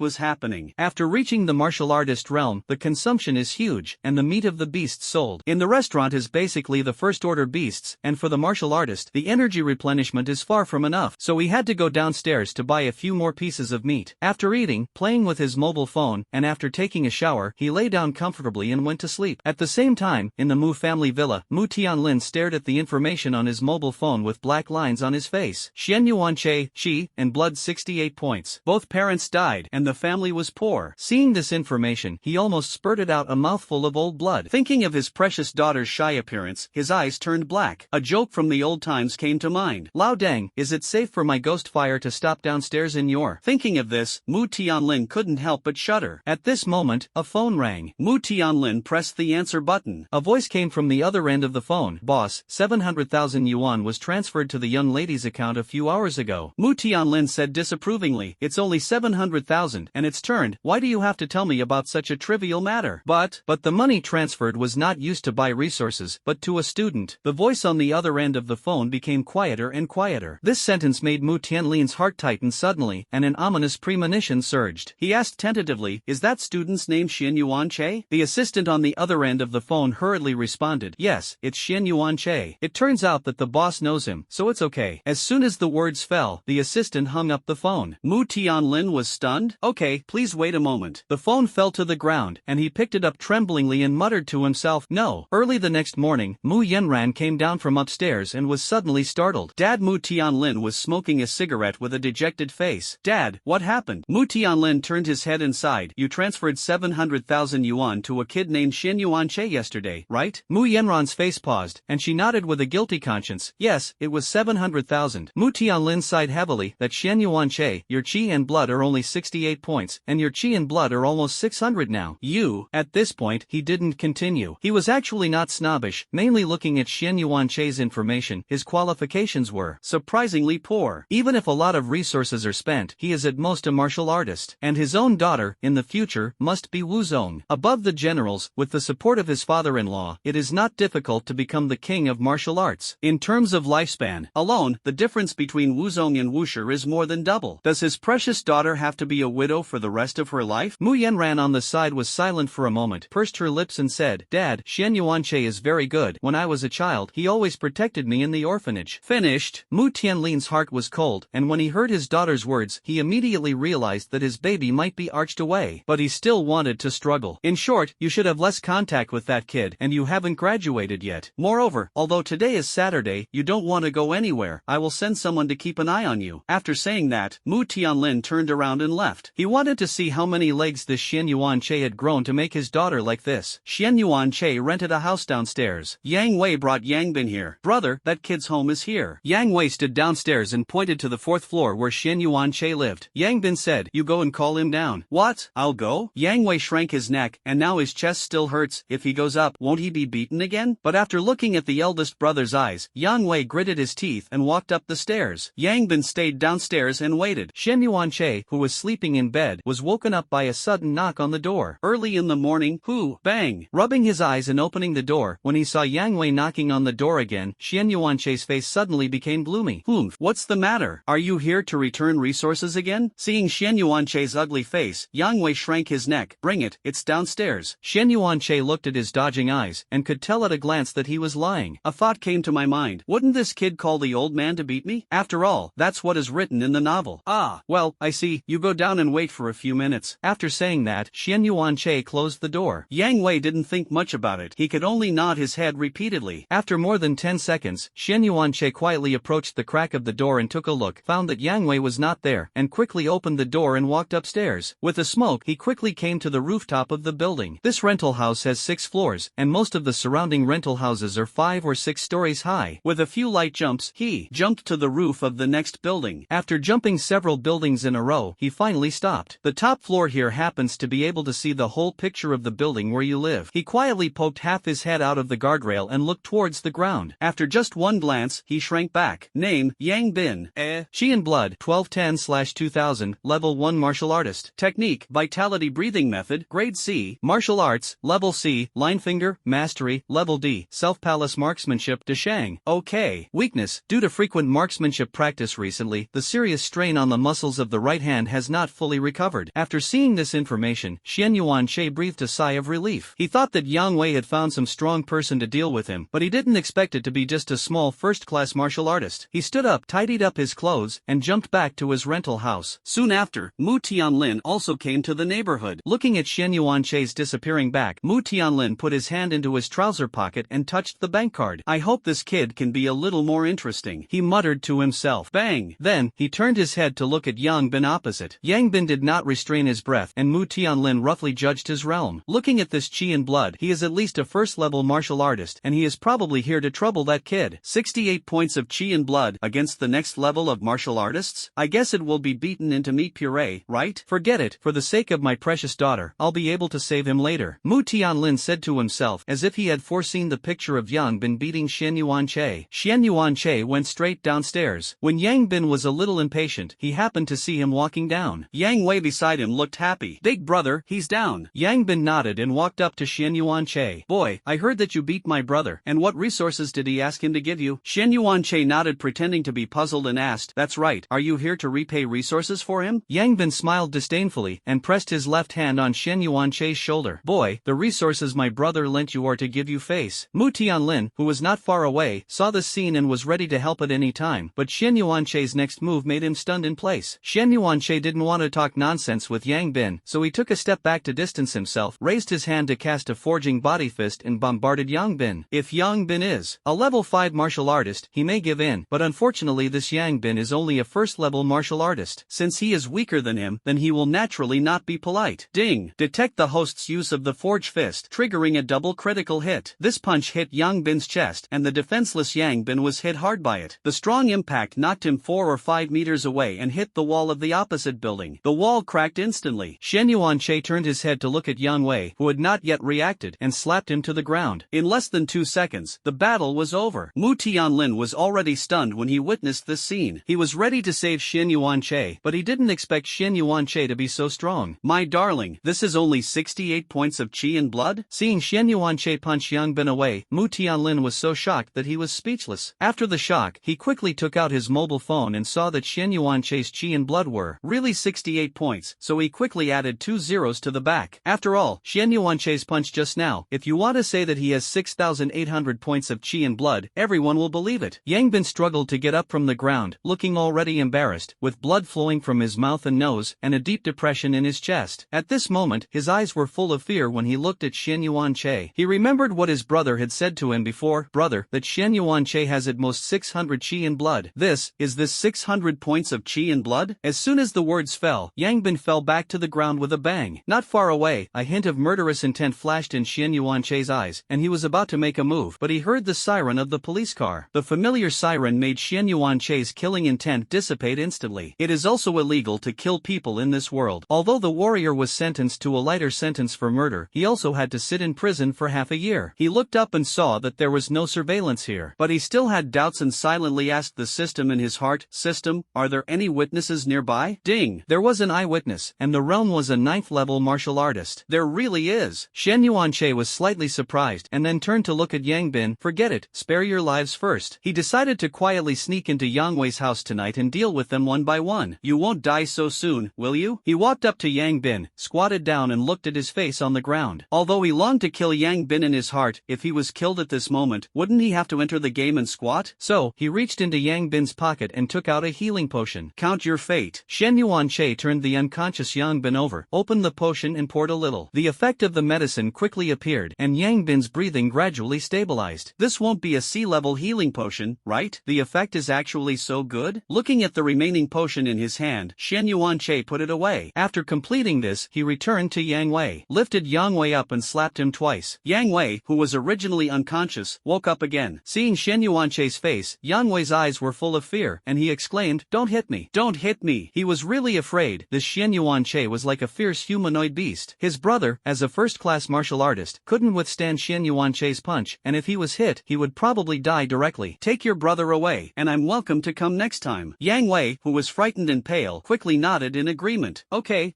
was happening. After reaching the martial artist realm, the consumption is huge, and the meat of the beasts sold in the restaurant is basically the first-order beasts, and for the martial artist, the energy replenishment is far from enough, so he had to go downstairs to buy a few more pieces of meat. After eating, playing with his mobile phone, and after taking a shower, he lay down comfortably and went to sleep. At the same time, in the Mu family villa, Mu Tianlin stared at the information on his mobile phone with black lines on his face. Xian Yuanche, Qi, and blood 68 points. Both parents died, and the family was poor. Seeing this information, he almost spurted out a mouthful of old blood. Thinking of his precious daughter's shy appearance, his eyes turned black. A joke from the old times came to mind. Lao Deng, is it safe for my ghost fire to stop downstairs in your? Thinking of this, Mu Tianlin couldn't help but shudder. At this moment, a phone rang. Mu Tianlin pressed the answer button. A voice came from the other end of the phone. Boss, 700,000 yuan was transferred to the young lady's account a few hours ago. Mu Tianlin said disapprovingly, it's only 700,000, and it's turned. Why do you have to tell me about such a trivial matter? But the money transferred was not used to buy resources, but to a student. The voice on the other end of the phone became quieter and quieter. This sentence made Mu Tianlin's heart tighten suddenly, and an ominous premonition surged. He asked tentatively, is that student's name Xian Yuanche? The assistant on the other end of the phone hurriedly responded, yes, it's Xian Yuanche. It turns out that the boss knows him, so it's okay. As soon as the words fell, the assistant hung up the phone. Mu Tianlin was stunned. Okay, please wait a moment. The phone fell to the ground, and he picked it up tremblingly and muttered to himself, no. Early the next morning, Mu Yanran came down from upstairs and was suddenly startled. Dad, Mu Tianlin was smoking a cigarette with a dejected face. Dad, what happened? Mu Tianlin turned his head and sighed. You transferred 700,000 yuan to a kid named Xian Yuanche yesterday, right? Mu Yanran's face paused, and she nodded with a guilty conscience. Yes, it was 700,000. Mu Tianlin sighed heavily. That Xian Yuanche, your qi and blood are only 68 points, and your qi and blood are almost 600 now. You, at this point, he didn't continue. He was actually not snobbish, mainly looking at Xian Yuanche's information, his qualifications were surprisingly poor. Even if a lot of resources are spent, he is at most a martial artist, and his own daughter, in the future, must be Wuzong. Above the generals, with the support of his father-in-law, it is not difficult to become the king of martial arts. In terms of lifespan, a Alone, the difference between Wuzong and Wushi is more than double. Does his precious daughter have to be a widow for the rest of her life? Mu Yanran on the side was silent for a moment, pursed her lips and said, Dad, Xian Yuanche is very good. When I was a child, he always protected me in the orphanage. Finished. Mu Tianlin's heart was cold, and when he heard his daughter's words, he immediately realized that his baby might be arched away. But he still wanted to struggle. In short, you should have less contact with that kid, and you haven't graduated yet. Moreover, although today is Saturday, you don't want to go anywhere. I will send someone to keep an eye on you. After saying that, Mu Tianlin turned around and left. He wanted to see how many legs this Xian Yuanche had grown to make his daughter like this. Xian Yuanche rented a house downstairs. Yang Wei brought Yang Bin here. Brother, that kid's home is here. Yang Wei stood downstairs and pointed to the 4th floor where Xian Yuanche lived. Yang Bin said, You go and call him down. What? I'll go? Yang Wei shrank his neck, and now his chest still hurts. If he goes up, won't he be beaten again? But after looking at the eldest brother's eyes, Yang Wei gritted his teeth and walked up the stairs. Yang Bin stayed downstairs and waited. Xian Yuanche, who was sleeping in bed, was woken up by a sudden knock on the door. Early in the morning, who? Bang! Rubbing his eyes and opening the door, when he saw Yang Wei knocking on the door again, Xian Yuanche's face suddenly became gloomy. What's the matter? Are you here to return resources again? Seeing Xian Yuanche's ugly face, Yang Wei shrank his neck. Bring it, it's downstairs. Xian Yuanche looked at his dodging eyes, and could tell at a glance that he was lying. A thought came to my mind. Wouldn't this kid call the old man to beat me? After all, that's what is written in the novel. Ah, well, I see. You go down and wait for a few minutes. After saying that, Xian Yuanche closed the door. Yang Wei didn't think much about it. He could only nod his head repeatedly. After more than 10 seconds, Xian Yuanche quietly approached the crack of the door and took a look, found that Yang Wei was not there, and quickly opened the door and walked upstairs. With the smoke, he quickly came to the rooftop of the building. This rental house has 6 floors, and most of the surrounding rental houses are 5 or 6 stories high. With a few light jumps, he jumped to the roof of the next building. After jumping several buildings in a row, he finally stopped. The top floor here happens to be able to see the whole picture of the building where you live. He quietly poked half his head out of the guardrail and looked towards the ground. After just one glance, he shrank back. Name, Yang Bin. Chi in Blood, 1210/2000, Level 1 Martial Artist. Technique, Vitality Breathing Method, Grade C. Martial Arts, Level C. Linefinger, Mastery, Level D. Self-Palace Marksmanship, Deshang. OK. Weakness, due to frequent marksmanship practice recently, the serious strain on the muscles of the right hand has not fully recovered. After seeing this information, Xian Yuanche breathed a sigh of relief. He thought that Yang Wei had found some strong person to deal with him, but he didn't expect it to be just a small first-class martial artist. He stood up, tidied up his clothes, and jumped back to his rental house. Soon after, Mu Tianlin also came to the neighborhood. Looking at Xian Yuanche's disappearing back, Mu Tianlin put his hand into his trouser pocket and touched the bank card. I hope this kid can be a little more interesting, he muttered to himself. Bang! Then, he turned his head to look at Yang Bin opposite. Yang Bin did not restrain his breath, and Mu Tianlin roughly judged his realm. Looking at this Chi in Blood, he is at least a first-level martial artist, and he is probably here to trouble that kid. 68 points of Chi in Blood against the next level of martial artists? I guess it will be beaten into meat puree, right? Forget it, for the sake of my precious daughter, I'll be able to save him later. Mu Tianlin said to himself, as if he had foreseen the picture of Yang Bin beating Xian Yuanche. Xian Yuanche went straight downstairs. When Yang Bin was a little impatient, he happened to see him walking down. Yang Wei beside him looked happy. Big brother, he's down. Yang Bin nodded and walked up to Xian Yuanche. Boy, I heard that you beat my brother, and what resources did he ask him to give you? Xian Yuanche nodded, pretending to be puzzled, and asked, That's right, are you here to repay resources for him? Yang Bin smiled disdainfully, and pressed his left hand on Xian Yuanche's shoulder. Boy, the resources my brother lent you are to give you face. Mu Tianlin, who was not far away, saw the scene and was ready to help at any time, but Xian Yuanche's next move made him stunned in place. Xian Yuanche didn't want to talk nonsense with Yang Bin, so he took a step back to distance himself, raised his hand to cast a forging body fist and bombarded Yang Bin. If Yang Bin is a level 5 martial artist, he may give in, but unfortunately this Yang Bin is only a first-level martial artist. Since he is weaker than him, then he will naturally not be polite. Ding! Detect the host's use of the forge fist, triggering a double critical hit. This punch hit Yang Bin's chest, and the defenseless Yang Bin was hit hard by it. The strong impact knocked him 4 or 5 meters away and hit the wall of the opposite building. The wall cracked instantly. Xian Yuanche turned his head to look at Yang Wei, who had not yet reacted, and slapped him to the ground. In less than 2 seconds, the battle was over. Mu Tianlin was already stunned when he witnessed this scene. He was ready to save Xian Yuanche, but he didn't expect Xian Yuanche to be so strong. My darling, this is only 68 points of Chi in Blood? Seeing Xian Yuanche punch Yang Bin away, Mu Tianlin was so shocked that he was speechless. After the shock, he quickly took out his mobile phone and saw that Xian Yuanche's chi and blood were really 68 points, so he quickly added 2 zeros to the back. After all, Xian Yuanche's punch just now, if you want to say that he has 6,800 points of chi and blood, everyone will believe it. Yang Bin struggled to get up from the ground, looking already embarrassed, with blood flowing from his mouth and nose, and a deep depression in his chest. At this moment, his eyes were full of fear when he looked at Xian Yuanche. He remembered what his brother had said to him before, "Brother, that Xian Yuanche has at most 600 chi and blood. This 600 points of chi and blood?" As soon as the words fell, Yang Bin fell back to the ground with a bang. Not far away, a hint of murderous intent flashed in Xian Yuanche's eyes, and he was about to make a move, but he heard the siren of the police car. The familiar siren made Xian Yuanche's killing intent dissipate instantly. It is also illegal to kill people in this world. Although the warrior was sentenced to a lighter sentence for murder, he also had to sit in prison for half a year. He looked up and saw that there was no surveillance here, but he still had doubts and silently asked the system in his heart, "System, are there any witnesses nearby?" Ding! There was an eyewitness, and the realm was a 9th level martial artist. There really is. Xian Yuanche was slightly surprised and then turned to look at Yang Bin. "Forget it, spare your lives first." He decided to quietly sneak into Yang Wei's house tonight and deal with them one by one. "You won't die so soon, will you?" He walked up to Yang Bin, squatted down and looked at his face on the ground. Although he longed to kill Yang Bin in his heart, if he was killed at this moment, wouldn't he have to enter the game and squat? So, he reached into Yang Bin's pocket and took out a healing potion. "Count your fate." Xian Yuanche turned the unconscious Yang Bin over, opened the potion and poured a little. The effect of the medicine quickly appeared, and Yang Bin's breathing gradually stabilized. "This won't be a C-level healing potion, right? The effect is actually so good?" Looking at the remaining potion in his hand, Xian Yuanche put it away. After completing this, he returned to Yang Wei, lifted Yang Wei up and slapped him twice. Yang Wei, who was originally unconscious, woke up again. Seeing Xian Yuanche's face, Yang Wei's eyes were full of fear, and he exclaimed, "Don't hit me! Don't hit me!" He was really afraid. This Xian Yuanche was like a fierce humanoid beast. His brother, as a first-class martial artist, couldn't withstand Xian Yuanche's punch, and if he was hit, he would probably die directly. "Take your brother away, and I'm welcome to come next time." Yang Wei, who was frightened and pale, quickly nodded in agreement. Okay.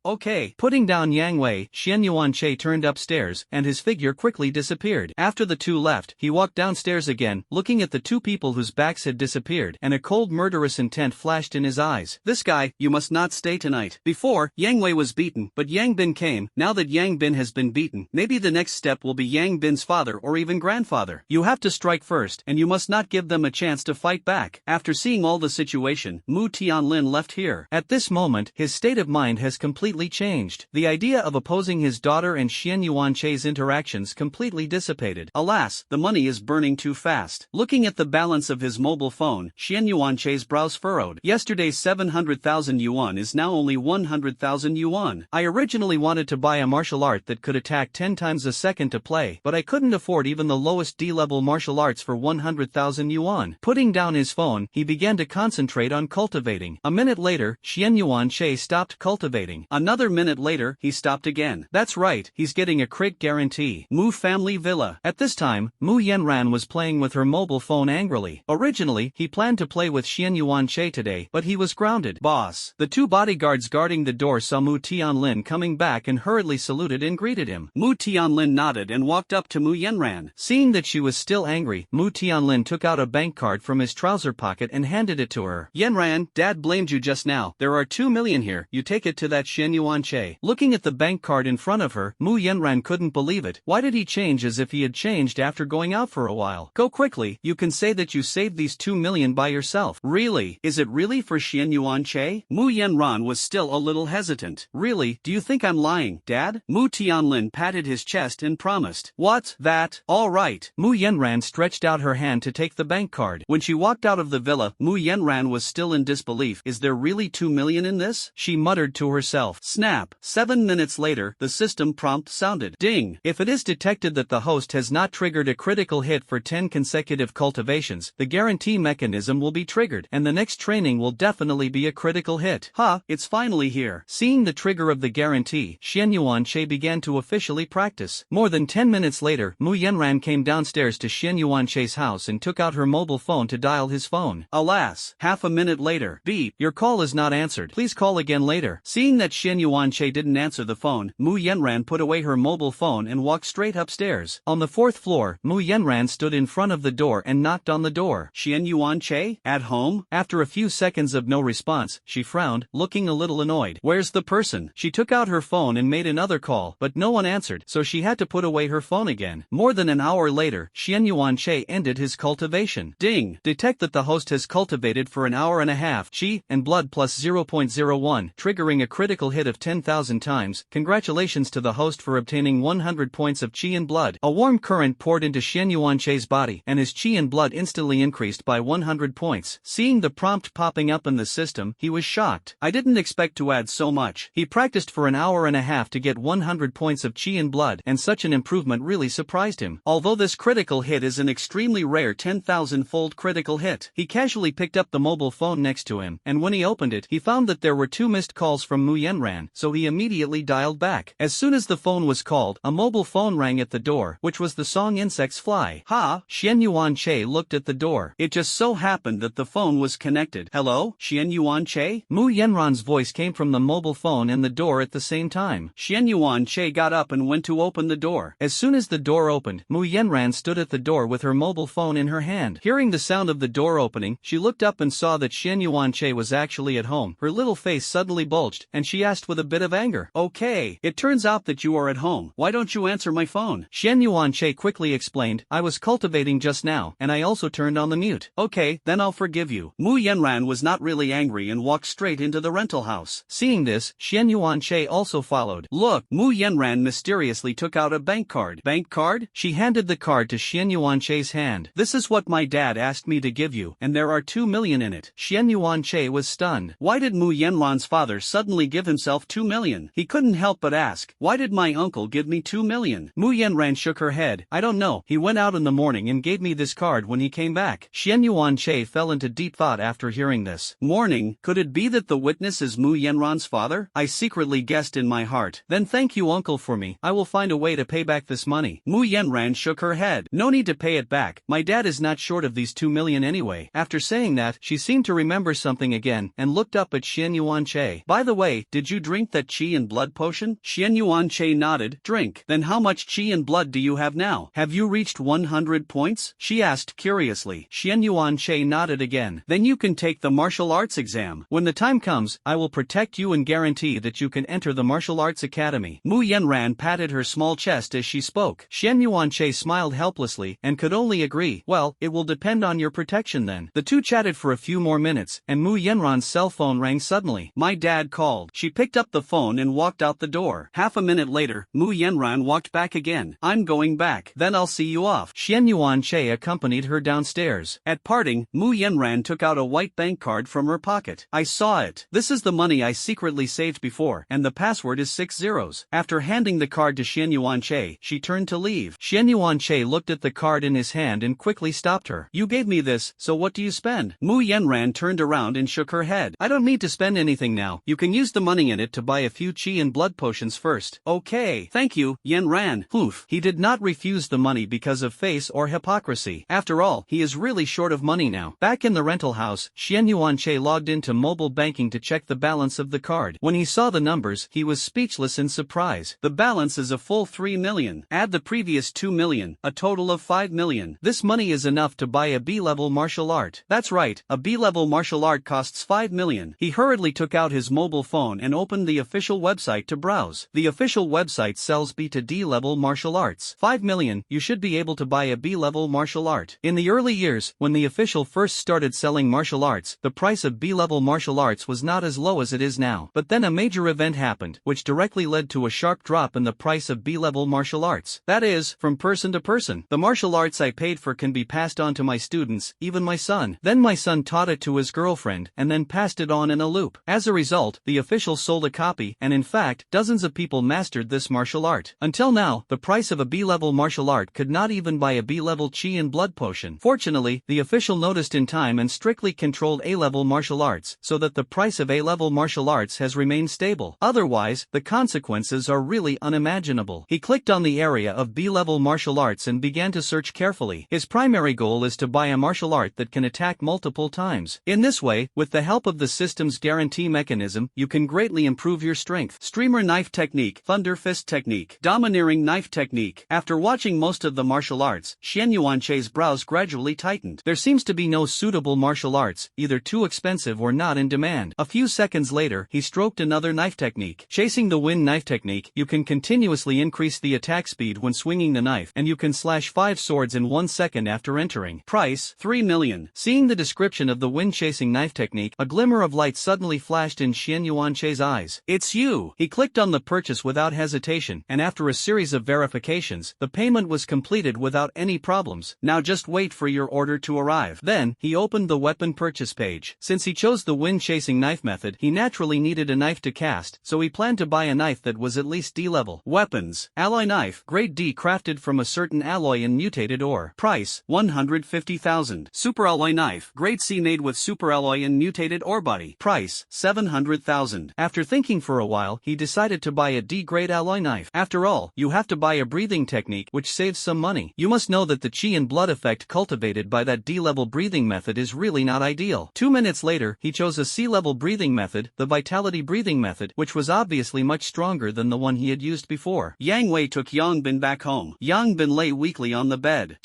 Putting down Yang Wei, Xian Yuanche turned upstairs, and his figure quickly disappeared. After the two left, he walked downstairs again, looking at the two people whose backs had disappeared, and a cold murderous intent flashed in his eyes. "This guy, you must not stay tonight." Before, Yang Wei was beaten, but Yang Bin came. Now that Yang Bin has been beaten, maybe the next step will be Yang Bin's father or even grandfather. You have to strike first, and you must not give them a chance to fight back. After seeing all the situation, Mu Tianlin left here. At this moment, his state of mind has completely changed. The idea of opposing his daughter and Xian Yuanche's interactions completely dissipated. Alas, the money is burning too fast. Looking at the balance of his mobile phone, Xian Yuanche's brows furrowed. Yesterday's 700,000 yuan is now only 100,000 yuan. I originally wanted to buy a martial art that could attack 10 times a second to play, but I couldn't afford even the lowest D-level martial arts for 100,000 yuan. Putting down his phone, he began to concentrate on cultivating. A minute later, Xian Yuanche stopped cultivating. Another minute later, he stopped again. That's right, he's getting a crit guarantee. Mu Family Villa. At this time, Mu Yanran was playing with her mobile phone angrily. Originally, he planned to play with Xian Yuanche today, but he was grounded. "Boss." The two bodyguards guarding the door saw Mu Tianlin coming back and hurriedly saluted and greeted him. Mu Tianlin nodded and walked up to Mu Yanran. Seeing that she was still angry, Mu Tianlin took out a bank card from his trouser pocket and handed it to her. "Yanran, Dad blamed you just now. There are 2 million here. You take it to that Xian Yuanche." Looking at the bank card in front of her, Mu Yanran couldn't believe it. Why did he change as if he had changed after going out for a while? "Go quickly. You can say that you saved these 2 million by yourself." "Really? Is it really for Xian Yuanche?" Mu Yanran was still a little hesitant. "Really? Do you think I'm lying, Dad?" Mu Tianlin patted his chest and promised. "What's that? All right." Mu Yanran stretched out her hand to take the bank card. When she walked out of the villa, Mu Yanran was still in disbelief. "Is there really 2 million in this?" she muttered to herself. Snap! 7 minutes later, the system prompt sounded. Ding! If it is detected that the host has not triggered a critical hit for 10 consecutive cultivations, the guarantee mechanism will be triggered, and the next training will definitely be a critical hit. It's finally here. Seeing the trigger of the guarantee, Xian Yuanche began to officially practice. More than 10 minutes later, Mu Yanran came downstairs to Xian Yuanche's house and took out her mobile phone to dial his phone. Alas, half a minute later, beep, your call is not answered. Please call again later. Seeing that Xian Yuanche didn't answer the phone, Mu Yanran put away her mobile phone and walked straight upstairs. On the 4th floor, Mu Yanran stood in front of the door and knocked on the door. door. Xian Yuan-che? At home? After a few seconds of no response, she frowned, looking a little annoyed. Where's the person? She took out her phone and made another call, but no one answered, so she had to put away her phone again. More than an hour later, Xian Yuan-che ended his cultivation. Ding! Detect that the host has cultivated for an hour and a half. Qi and blood plus 0.01, triggering a critical hit of 10,000 times. Congratulations to the host for obtaining 100 points of Qi and blood. A warm current poured into Xian Yuan-che's body, and his Qi and blood instantly increased by 100 points. Seeing the prompt popping up in the system, he was shocked. I didn't expect to add so much. He practiced for an hour and a half to get 100 points of Qi and blood, and such an improvement really surprised him. Although this critical hit is an extremely rare 10,000-fold critical hit, he casually picked up the mobile phone next to him, and when he opened it, he found that there were 2 missed calls from Mu Yenran, so he immediately dialed back. As soon as the phone was called, a mobile phone rang at the door, which was the song Insects Fly. Ha! Xian Yuan-che looked at the door. It just so happened that the phone was connected. Hello, Xian Yuan-che? Mu Yenran's voice came from the mobile phone and the door at the same time. Xian Yuan-che got up and went to open the door. As soon as the door opened, Mu Yenran stood at the door with her mobile phone in her hand. Hearing the sound of the door opening, she looked up and saw that Xian Yuan-che was actually at home. Her little face suddenly bulged, and she asked with a bit of anger. Okay, it turns out that you are at home. Why don't you answer my phone? Xian Yuan-che quickly explained, I was cultivating just now, and I also turned on the mute. Okay, then I'll forgive you. Mu Yenran was not really angry and walked straight into the rental house. Seeing this, Xian Yuan-che also followed. Look, Mu Yenran mysteriously took out a bank card. Bank card? She handed the card to Xian Yuan-che's hand. This is what my dad asked me to give you, and there are 2 million in it. Xian Yuan-che was stunned. Why did Mu Yenran's father suddenly give himself 2 million? He couldn't help but ask, why did my uncle give me 2 million? Mu Yenran shook her head. I don't know, he went out in the morning and gave me this card when he came back. Xian Yuan-che fell into deep thought after hearing this. Morning? Could it be that the witness is Mu Yenran's father? I secretly guessed in my heart. Then thank you uncle for me. I will find a way to pay back this money. Mu Yenran shook her head. No need to pay it back. My dad is not short of these 2 million anyway. After saying that, she seemed to remember something again, and looked up at Xian Yuan-che. By the way, did you drink that Qi and blood potion? Xian Yuan-che nodded. Drink. Then how much Qi and blood do you have now? Have you reached 100 points? She asked curiously. Xian Yuan-che nodded again. Then you can take the martial arts exam. When the time comes, I will protect you and guarantee that you can enter the martial arts academy. Mu Yenran patted her small chest as she spoke. Xian Yuan-che smiled helplessly, and could only agree. Well, it will depend on your protection then. The two chatted for a few more minutes, and Mu Yenran's cell phone rang suddenly. My dad called. She picked up the phone and walked out the door. Half a minute later, Mu Yenran walked back again. I'm going back. Then I'll see you off. Xian Yuan-che accompanied her downstairs. At parting, Mu Yenran took out a white bank card from her pocket. I saw it. This is the money I secretly saved before, and the password is 6 zeros. After handing the card to Xian Yuan-che, she turned to leave. Xian Yuan-che looked at the card in his hand and quickly stopped her. You gave me this, so what do you spend? Mu Yenran turned around and shook her head. I don't need to spend anything now. You can use the money in it to buy a few Qi and blood potions first. Okay. Thank you, Yenran. Poof. He did not refuse the money because of face or hypocrisy. After all, he is really short of money now. Back in the rental house, Xian Yuan-che logged into mobile banking to check the balance of the card. When he saw the numbers, he was speechless in surprise. The balance is a full 3 million. Add the previous 2 million, a total of 5 million. This money is enough to buy a B-level martial art. That's right, a B-level martial art costs 5 million. He hurriedly took out his mobile phone and opened the official website to browse. The official website sells B to D-level martial arts. 5 million, you should be able to buy a B-level martial art. In the early years, when the official first started selling martial arts, the price of B-level martial arts was not as low as it is now. But then a major event happened, which directly led to a sharp drop in the price of B-level martial arts. That is, from person to person. The martial arts I paid for can be passed on to my students, even my son. Then my son taught it to his girlfriend, and then passed it on in a loop. As a result, the official sold a copy, and in fact, dozens of people mastered this martial art. Until now, the price of a B-level martial art could not even buy a B-level Qi and blood potion. Fortunately, the official noticed in time and strictly controlled A-level martial arts, so that the price of A-level martial arts has remained stable. Otherwise, the consequences are really unimaginable. He clicked on the area of B-level martial arts and began to search carefully. His primary goal is to buy a martial art that can attack multiple times. In this way, with the help of the system's guarantee mechanism, you can greatly improve your strength. Streamer knife technique, thunder fist technique, domineering knife technique. After watching most of the martial arts, Xian Yuan-che's brows gradually tightened. heightened. There seems to be no suitable martial arts, either too expensive or not in demand. A few seconds later, he stroked another knife technique. Chasing the wind knife technique, you can continuously increase the attack speed when swinging the knife, and you can slash 5 swords in 1 second after entering. Price, 3 million. Seeing the description of the wind chasing knife technique, a glimmer of light suddenly flashed in Xian Yuanche's eyes. It's you! He clicked on the purchase without hesitation, and after a series of verifications, the payment was completed without any problems. Now just wait for your order to arrive. Then, he opened the weapon purchase page. Since he chose the wind chasing knife method, he naturally needed a knife to cast, so he planned to buy a knife that was at least D level. Weapons. Alloy knife, grade D, crafted from a certain alloy in mutated ore. Price, 150,000. Super alloy knife, grade C, made with super alloy in mutated ore body. Price, 700,000. After thinking for a while, he decided to buy a D grade alloy knife. After all, you have to buy a breathing technique, which saves some money. You must know that the chi and blood effect cultivated by that D level breathing method is really not ideal. 2 minutes later, he chose a C level breathing method, the vitality breathing method, which was obviously much stronger than the one he had used before. Yang Wei took Yang Bin back home. Yang Bin lay weakly on the bed.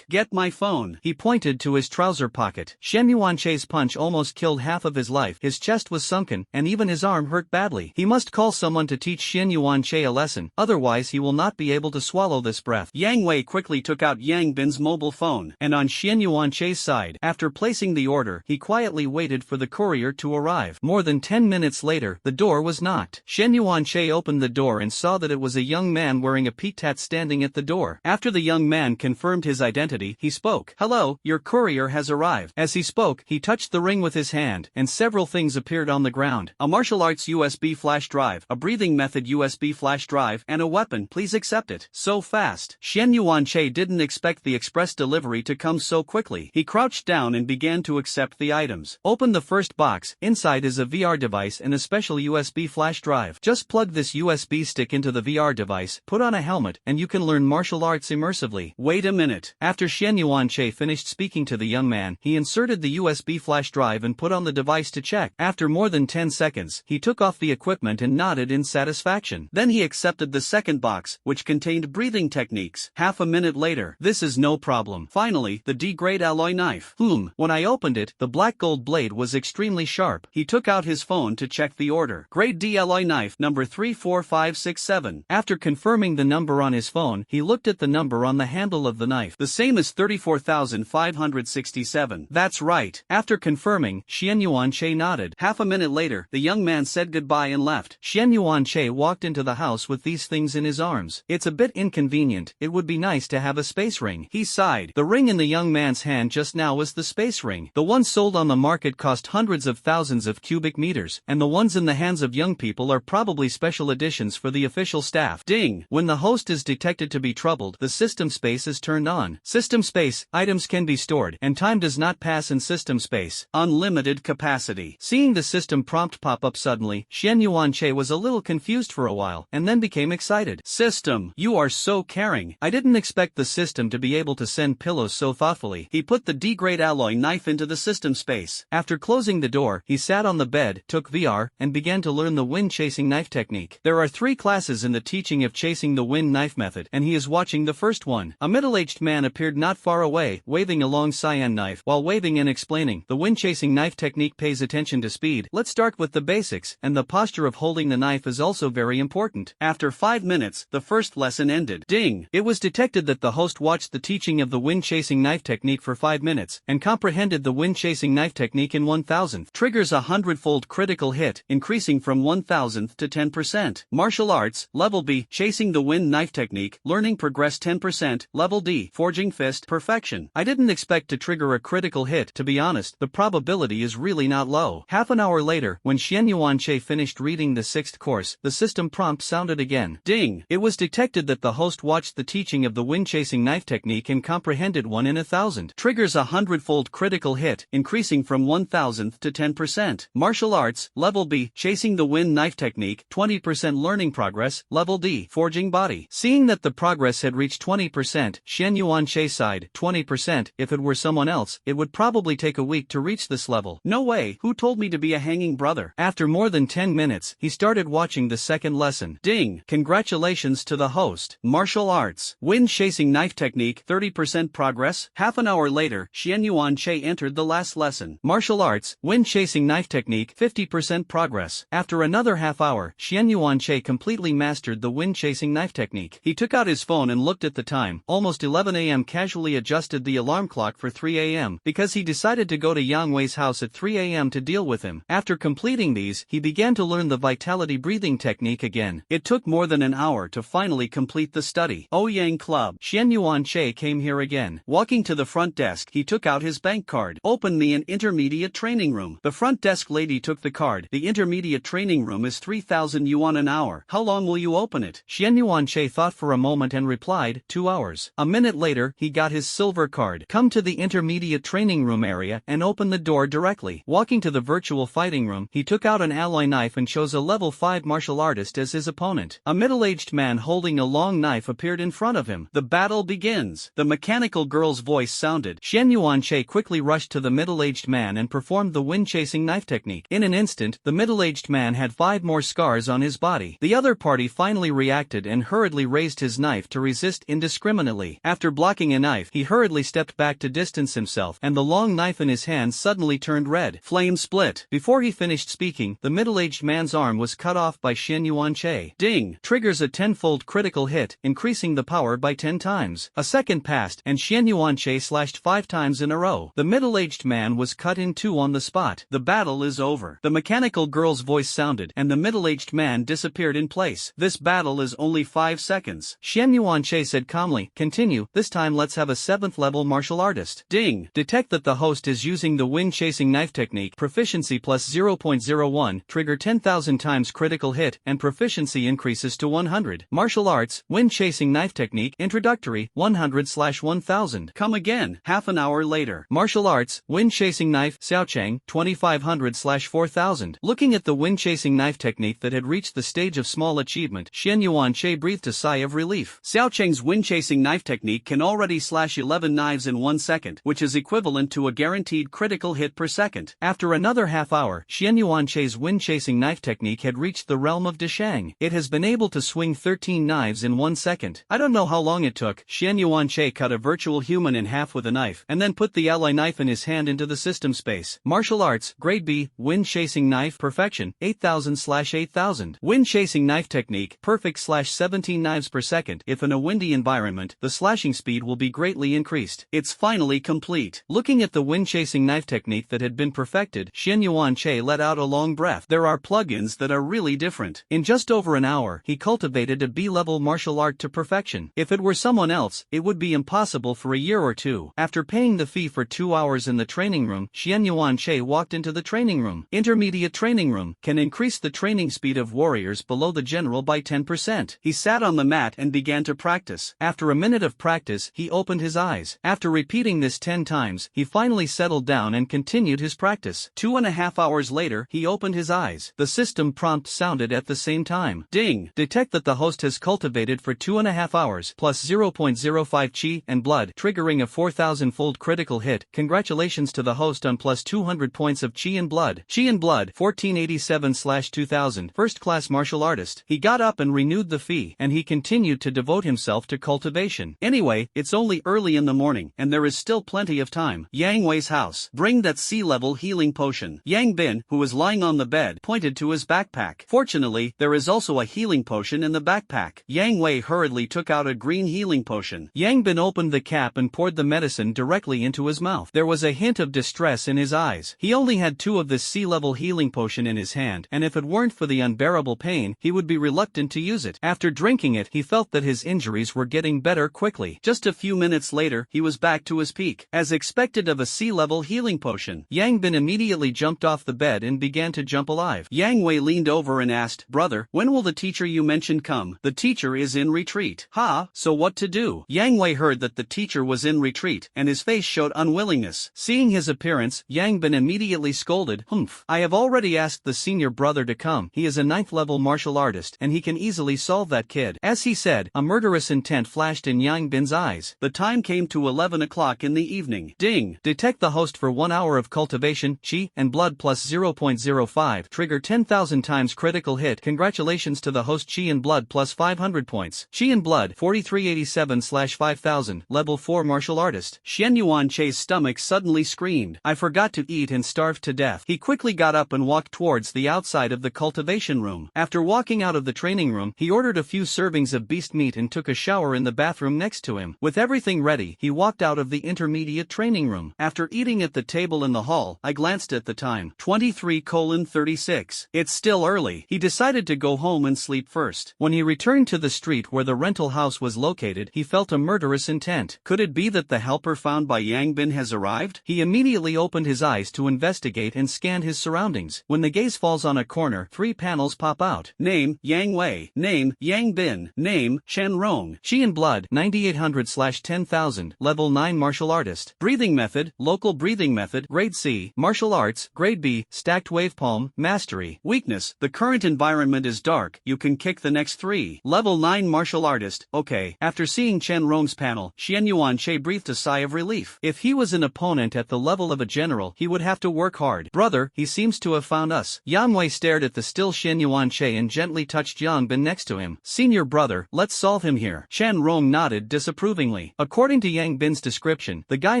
Get my phone. He pointed to his trouser pocket. Shen Yuanche's punch almost killed half of his life. His chest was sunken, and even his arm hurt badly. He must call someone to teach Shen Yuanche a lesson, otherwise he will not be able to swallow this breath. Yang Wei quickly took out Yang Bin's mobile phone, and on Shen Yuanche's side, after placing the order, he quietly waited for the courier to arrive. More than 10 minutes later, the door was knocked. Shen Yuanche opened the door and saw that it was a young man wearing a peaktat standing at the door. After the young man confirmed his identity, he spoke. Hello, your courier has arrived. As he spoke, he touched the ring with his hand, and several things appeared on the ground. A martial arts USB flash drive, a breathing method USB flash drive, and a weapon. Please accept it. So fast. Shen Yuanche didn't expect the express delivery to come so quickly. He crouched down and began to accept the items. Open the first box. Inside is a VR device and a special USB flash drive. Just plug this USB stick into the VR device, put on a helmet, and you can learn martial arts immersively. Wait a minute. After Shen Yuanche finished speaking to the young man, he inserted the USB flash drive and put on the device to check. After more than 10 seconds, he took off the equipment and nodded in satisfaction. Then he accepted the second box, which contained breathing techniques. Half a minute later, this is no problem. Finally, the D-grade alloy knife. When I opened it, the black gold blade was extremely sharp. He took out his phone to check the order. Grade D alloy knife, number 34567. After confirming the number on his phone, he looked at the number on the handle of the knife. The same as 34,567. That's right. After confirming, Xian Yuanche nodded. Half a minute later, the young man said goodbye and left. Xian Yuanche walked into the house with these things in his arms. It's a bit inconvenient. It would be nice to have a space ring. He sighed. The ring in the young man's hand just now was the space ring. The one sold on the market cost hundreds of thousands of cubic meters, and the ones in the hands of young people are probably special editions for the official staff. Ding! When the host is detected to be troubled, the system space is turned on. System space, items can be stored, and time does not pass in system space. Unlimited capacity. Seeing the system prompt pop up suddenly, Shen Yuanche was a little confused for a while, and then became excited. System, you are so caring. I didn't expect the system to be able to send pillows so thoughtfully. He put the D-grade alloy knife into the system space. After closing the door, he sat on the bed, took VR, and began to learn the wind chasing knife technique. There are 3 classes in the teaching of chasing the wind knife method, and he is watching the first one. A middle-aged man appeared not far away, waving a long cyan knife. While waving and explaining, the wind chasing knife technique pays attention to speed. Let's start with the basics, and the posture of holding the knife is also very important. After 5 minutes, the first lesson ended. Ding! It was detected that the host watched the teaching of the wind chasing knife technique for 5 minutes, and comprehended the wind chasing knife technique in 1,000th. Triggers a 100-fold critical hit, increasing from 1,000th to 10%. Martial arts, level B, chasing the wind knife technique, learning progress 10%, level D, forging fist, perfection. I didn't expect to trigger a critical hit. To be honest, the probability is really not low. Half an hour later, when Xian Yuanche finished reading the 6th course, the system prompt sounded again. Ding! It was detected that the host watched the teaching of the wind chasing knife technique and comprehended 1 in 1,000. Triggers a 100-fold critical hit, increasing from 1,000th to 10%. Martial arts, level B, chasing the wind knife technique, 20% learning progress, level D, forging body. Seeing that the progress had reached 20%, Shen Yuanche sighed. 20%, if it were someone else, it would probably take a week to reach this level. No way, who told me to be a hanging brother? After more than 10 minutes, he started watching the second lesson. Ding! Congratulations to the host. Martial arts, wind chasing knife technique, 30% progress. Half Half an hour later, Xianyuan Che entered the last lesson. Martial Arts, Wind Chasing Knife Technique, 50% progress. After another half hour, Xianyuan Che completely mastered the Wind Chasing Knife Technique. He took out his phone and looked at the time, almost 11 a.m. casually adjusted the alarm clock for 3 a.m. because he decided to go to Yang Wei's house at 3 a.m. to deal with him. After completing these, he began to learn the vitality breathing technique again. It took more than an hour to finally complete the study. Ouyang Club. Xianyuan Che came here again. Walking to the front desk, he took out his bank card. Open me an intermediate training room. The front desk lady took the card. The intermediate training room is 3,000 yuan an hour. How long will you open it? Xianyuan Che thought for a moment and replied, 2 hours. A minute later, he got his silver card. Come to the intermediate training room area and open the door directly. Walking to the virtual fighting room, he took out an alloy knife and chose a level 5 martial artist as his opponent. A middle-aged man holding a long knife appeared in front of him. The battle begins. The mechanical girl's voice sounded. Xianyuan Che quickly rushed to the middle-aged man and performed the wind-chasing knife technique. In an instant, the middle-aged man had 5 more scars on his body. The other party finally reacted and hurriedly raised his knife to resist indiscriminately. After blocking a knife, he hurriedly stepped back to distance himself, and the long knife in his hand suddenly turned red. Flame split. Before he finished speaking, the middle-aged man's arm was cut off by Xianyuan Che. Ding! Triggers a 10-fold critical hit, increasing the power by 10 times. A second passed, and Xianyuan Che slashed 5 times in a row. The middle-aged man was cut in 2 on the spot. The battle is over. The mechanical girl's voice sounded, and the middle-aged man disappeared in place. This battle is only 5 seconds. Xianyuan Che said calmly, continue, this time let's have a 7th level martial artist. Ding! Detect that the host is using the wind-chasing knife technique. Proficiency plus 0.01, trigger 10,000 times critical hit, and proficiency increases to 100. Martial Arts, Wind-Chasing Knife Technique, Introductory, 100/1000. Come again, half an hour later. Martial Arts, Wind-Chasing Knife, Xiaochang, 2500/4000. Looking at the wind-chasing knife technique that had reached the stage of small achievement, Xianyuan Che breathed a sigh of relief. Xiaochang's wind-chasing knife technique can already slash 11 knives in 1 second, which is equivalent to a guaranteed critical hit per second. After another half hour, Xianyuan Che's wind-chasing knife technique had reached the realm of Deshang. It has been able to swing 13 knives in 1 second. I don't know how long it took. Xianyuan Che cut a virtual human in half with a knife, and then put the ally knife in his hand into the system space. Martial Arts, Grade B, Wind-Chasing Knife, Perfection, 8000/8000. Wind-Chasing Knife Technique, Perfect/17 knives per second. If in a windy environment, the slashing speed will be greatly increased. It's finally complete. Looking at the wind-chasing knife technique that had been perfected, Xianyuan Che let out a long breath. There are plugins that are really different. In just over an hour, he cultivated a B-level martial art to perfection. If it were someone else, it would be impossible for a year or two. After paying the fee for 2 hours in the training room, Xianyuan Che walked into the training room. Intermediate training room can increase the training speed of warriors below the general by 10%. He sat on the mat and began to practice. After a minute of practice, he opened his eyes. After repeating this 10 times, he finally settled down and continued his practice. 2.5 hours later, he opened his eyes. The system prompt sounded at the same time. Ding! Detect that the host has cultivated for 2.5 hours, plus 0.05 chi and blood, triggering a 4,000-fold critical hit. Congratulations to the host on plus 200 points of chi and blood. Chi and blood, 1487/2000. First-class martial artist. He got up and renewed the fee, and he continued to devote himself to cultivation. Anyway, it's only early in the morning, and there is still plenty of time. Yang Wei's house. Bring that sea-level healing potion. Yang Bin, who was lying on the bed, pointed to his backpack. Fortunately, there is also a healing potion in the backpack. Yang Wei hurriedly took out a green healing potion. Yang Bin opened the cap and poured the medicine directly into his mouth. There was a hint of distress in his eyes. He only had 2 of this sea-level healing potion in his hand, and if it weren't for the unbearable pain, he would be reluctant to use it. After drinking it, he felt that his injuries were getting better quickly. Just a few minutes later, he was back to his peak. As expected of a sea-level healing potion, Yang Bin immediately jumped off the bed and began to jump alive. Yang Wei leaned over and asked, "Brother, when will the teacher you mentioned come?" "The teacher is in retreat." "Ha, so what to do?" Yang Wei heard that the teacher was in retreat, and his face showed unwillingness. Seeing his appearance, Yang Bin immediately scolded, "Humph, I have already asked the senior brother to come. He is a 9th level martial artist, and he can easily solve that kid." As he said, a murderous intent flashed in Yang Bin's eyes. The time came to 11 o'clock in the evening. Ding! Detect the host for 1 hour of cultivation, chi, and blood plus 0.05. Trigger 10,000 times critical hit. Congratulations to the host chi and blood plus 500 points. Chi and blood, 4387/5000. Level 4 martial artist. artist. Xian Yuanche's stomach suddenly screamed, "I forgot to eat and starved to death." He quickly got up and walked towards the outside of the cultivation room. After walking out of the training room, he ordered a few servings of beast meat and took a shower in the bathroom next to him. With everything ready, he walked out of the intermediate training room. After eating at the table in the hall, I glanced at the time. 23:36. It's still early. He decided to go home and sleep first. When he returned to the street where the rental house was located, he felt a murderous intent. Could it be that the helper found by Yang Bin has arrived? He immediately opened his eyes to investigate and scanned his surroundings. When the gaze falls on a corner, 3 panels pop out. Name, Yang Wei. Name, Yang Bin. Name, Chen Rong. Chi and Blood, 9800/10,000, Level 9 Martial Artist. Breathing Method, Local Breathing Method, Grade C. Martial Arts, Grade B, Stacked Wave Palm, Mastery. Weakness, the current environment is dark, you can kick the next 3. Level 9 Martial Artist, okay. After seeing Chen Rong's panel, Xian Yuanche breathed a sigh of relief. If he was an opponent at the level of a general, he would have to work hard. Brother, he seems to have found us. Yang Wei stared at the still Xian Yuanche and gently touched Yang Bin next to him. Senior brother, let's solve him here. Chen Rong nodded disapprovingly. According to Yang Bin's description, the guy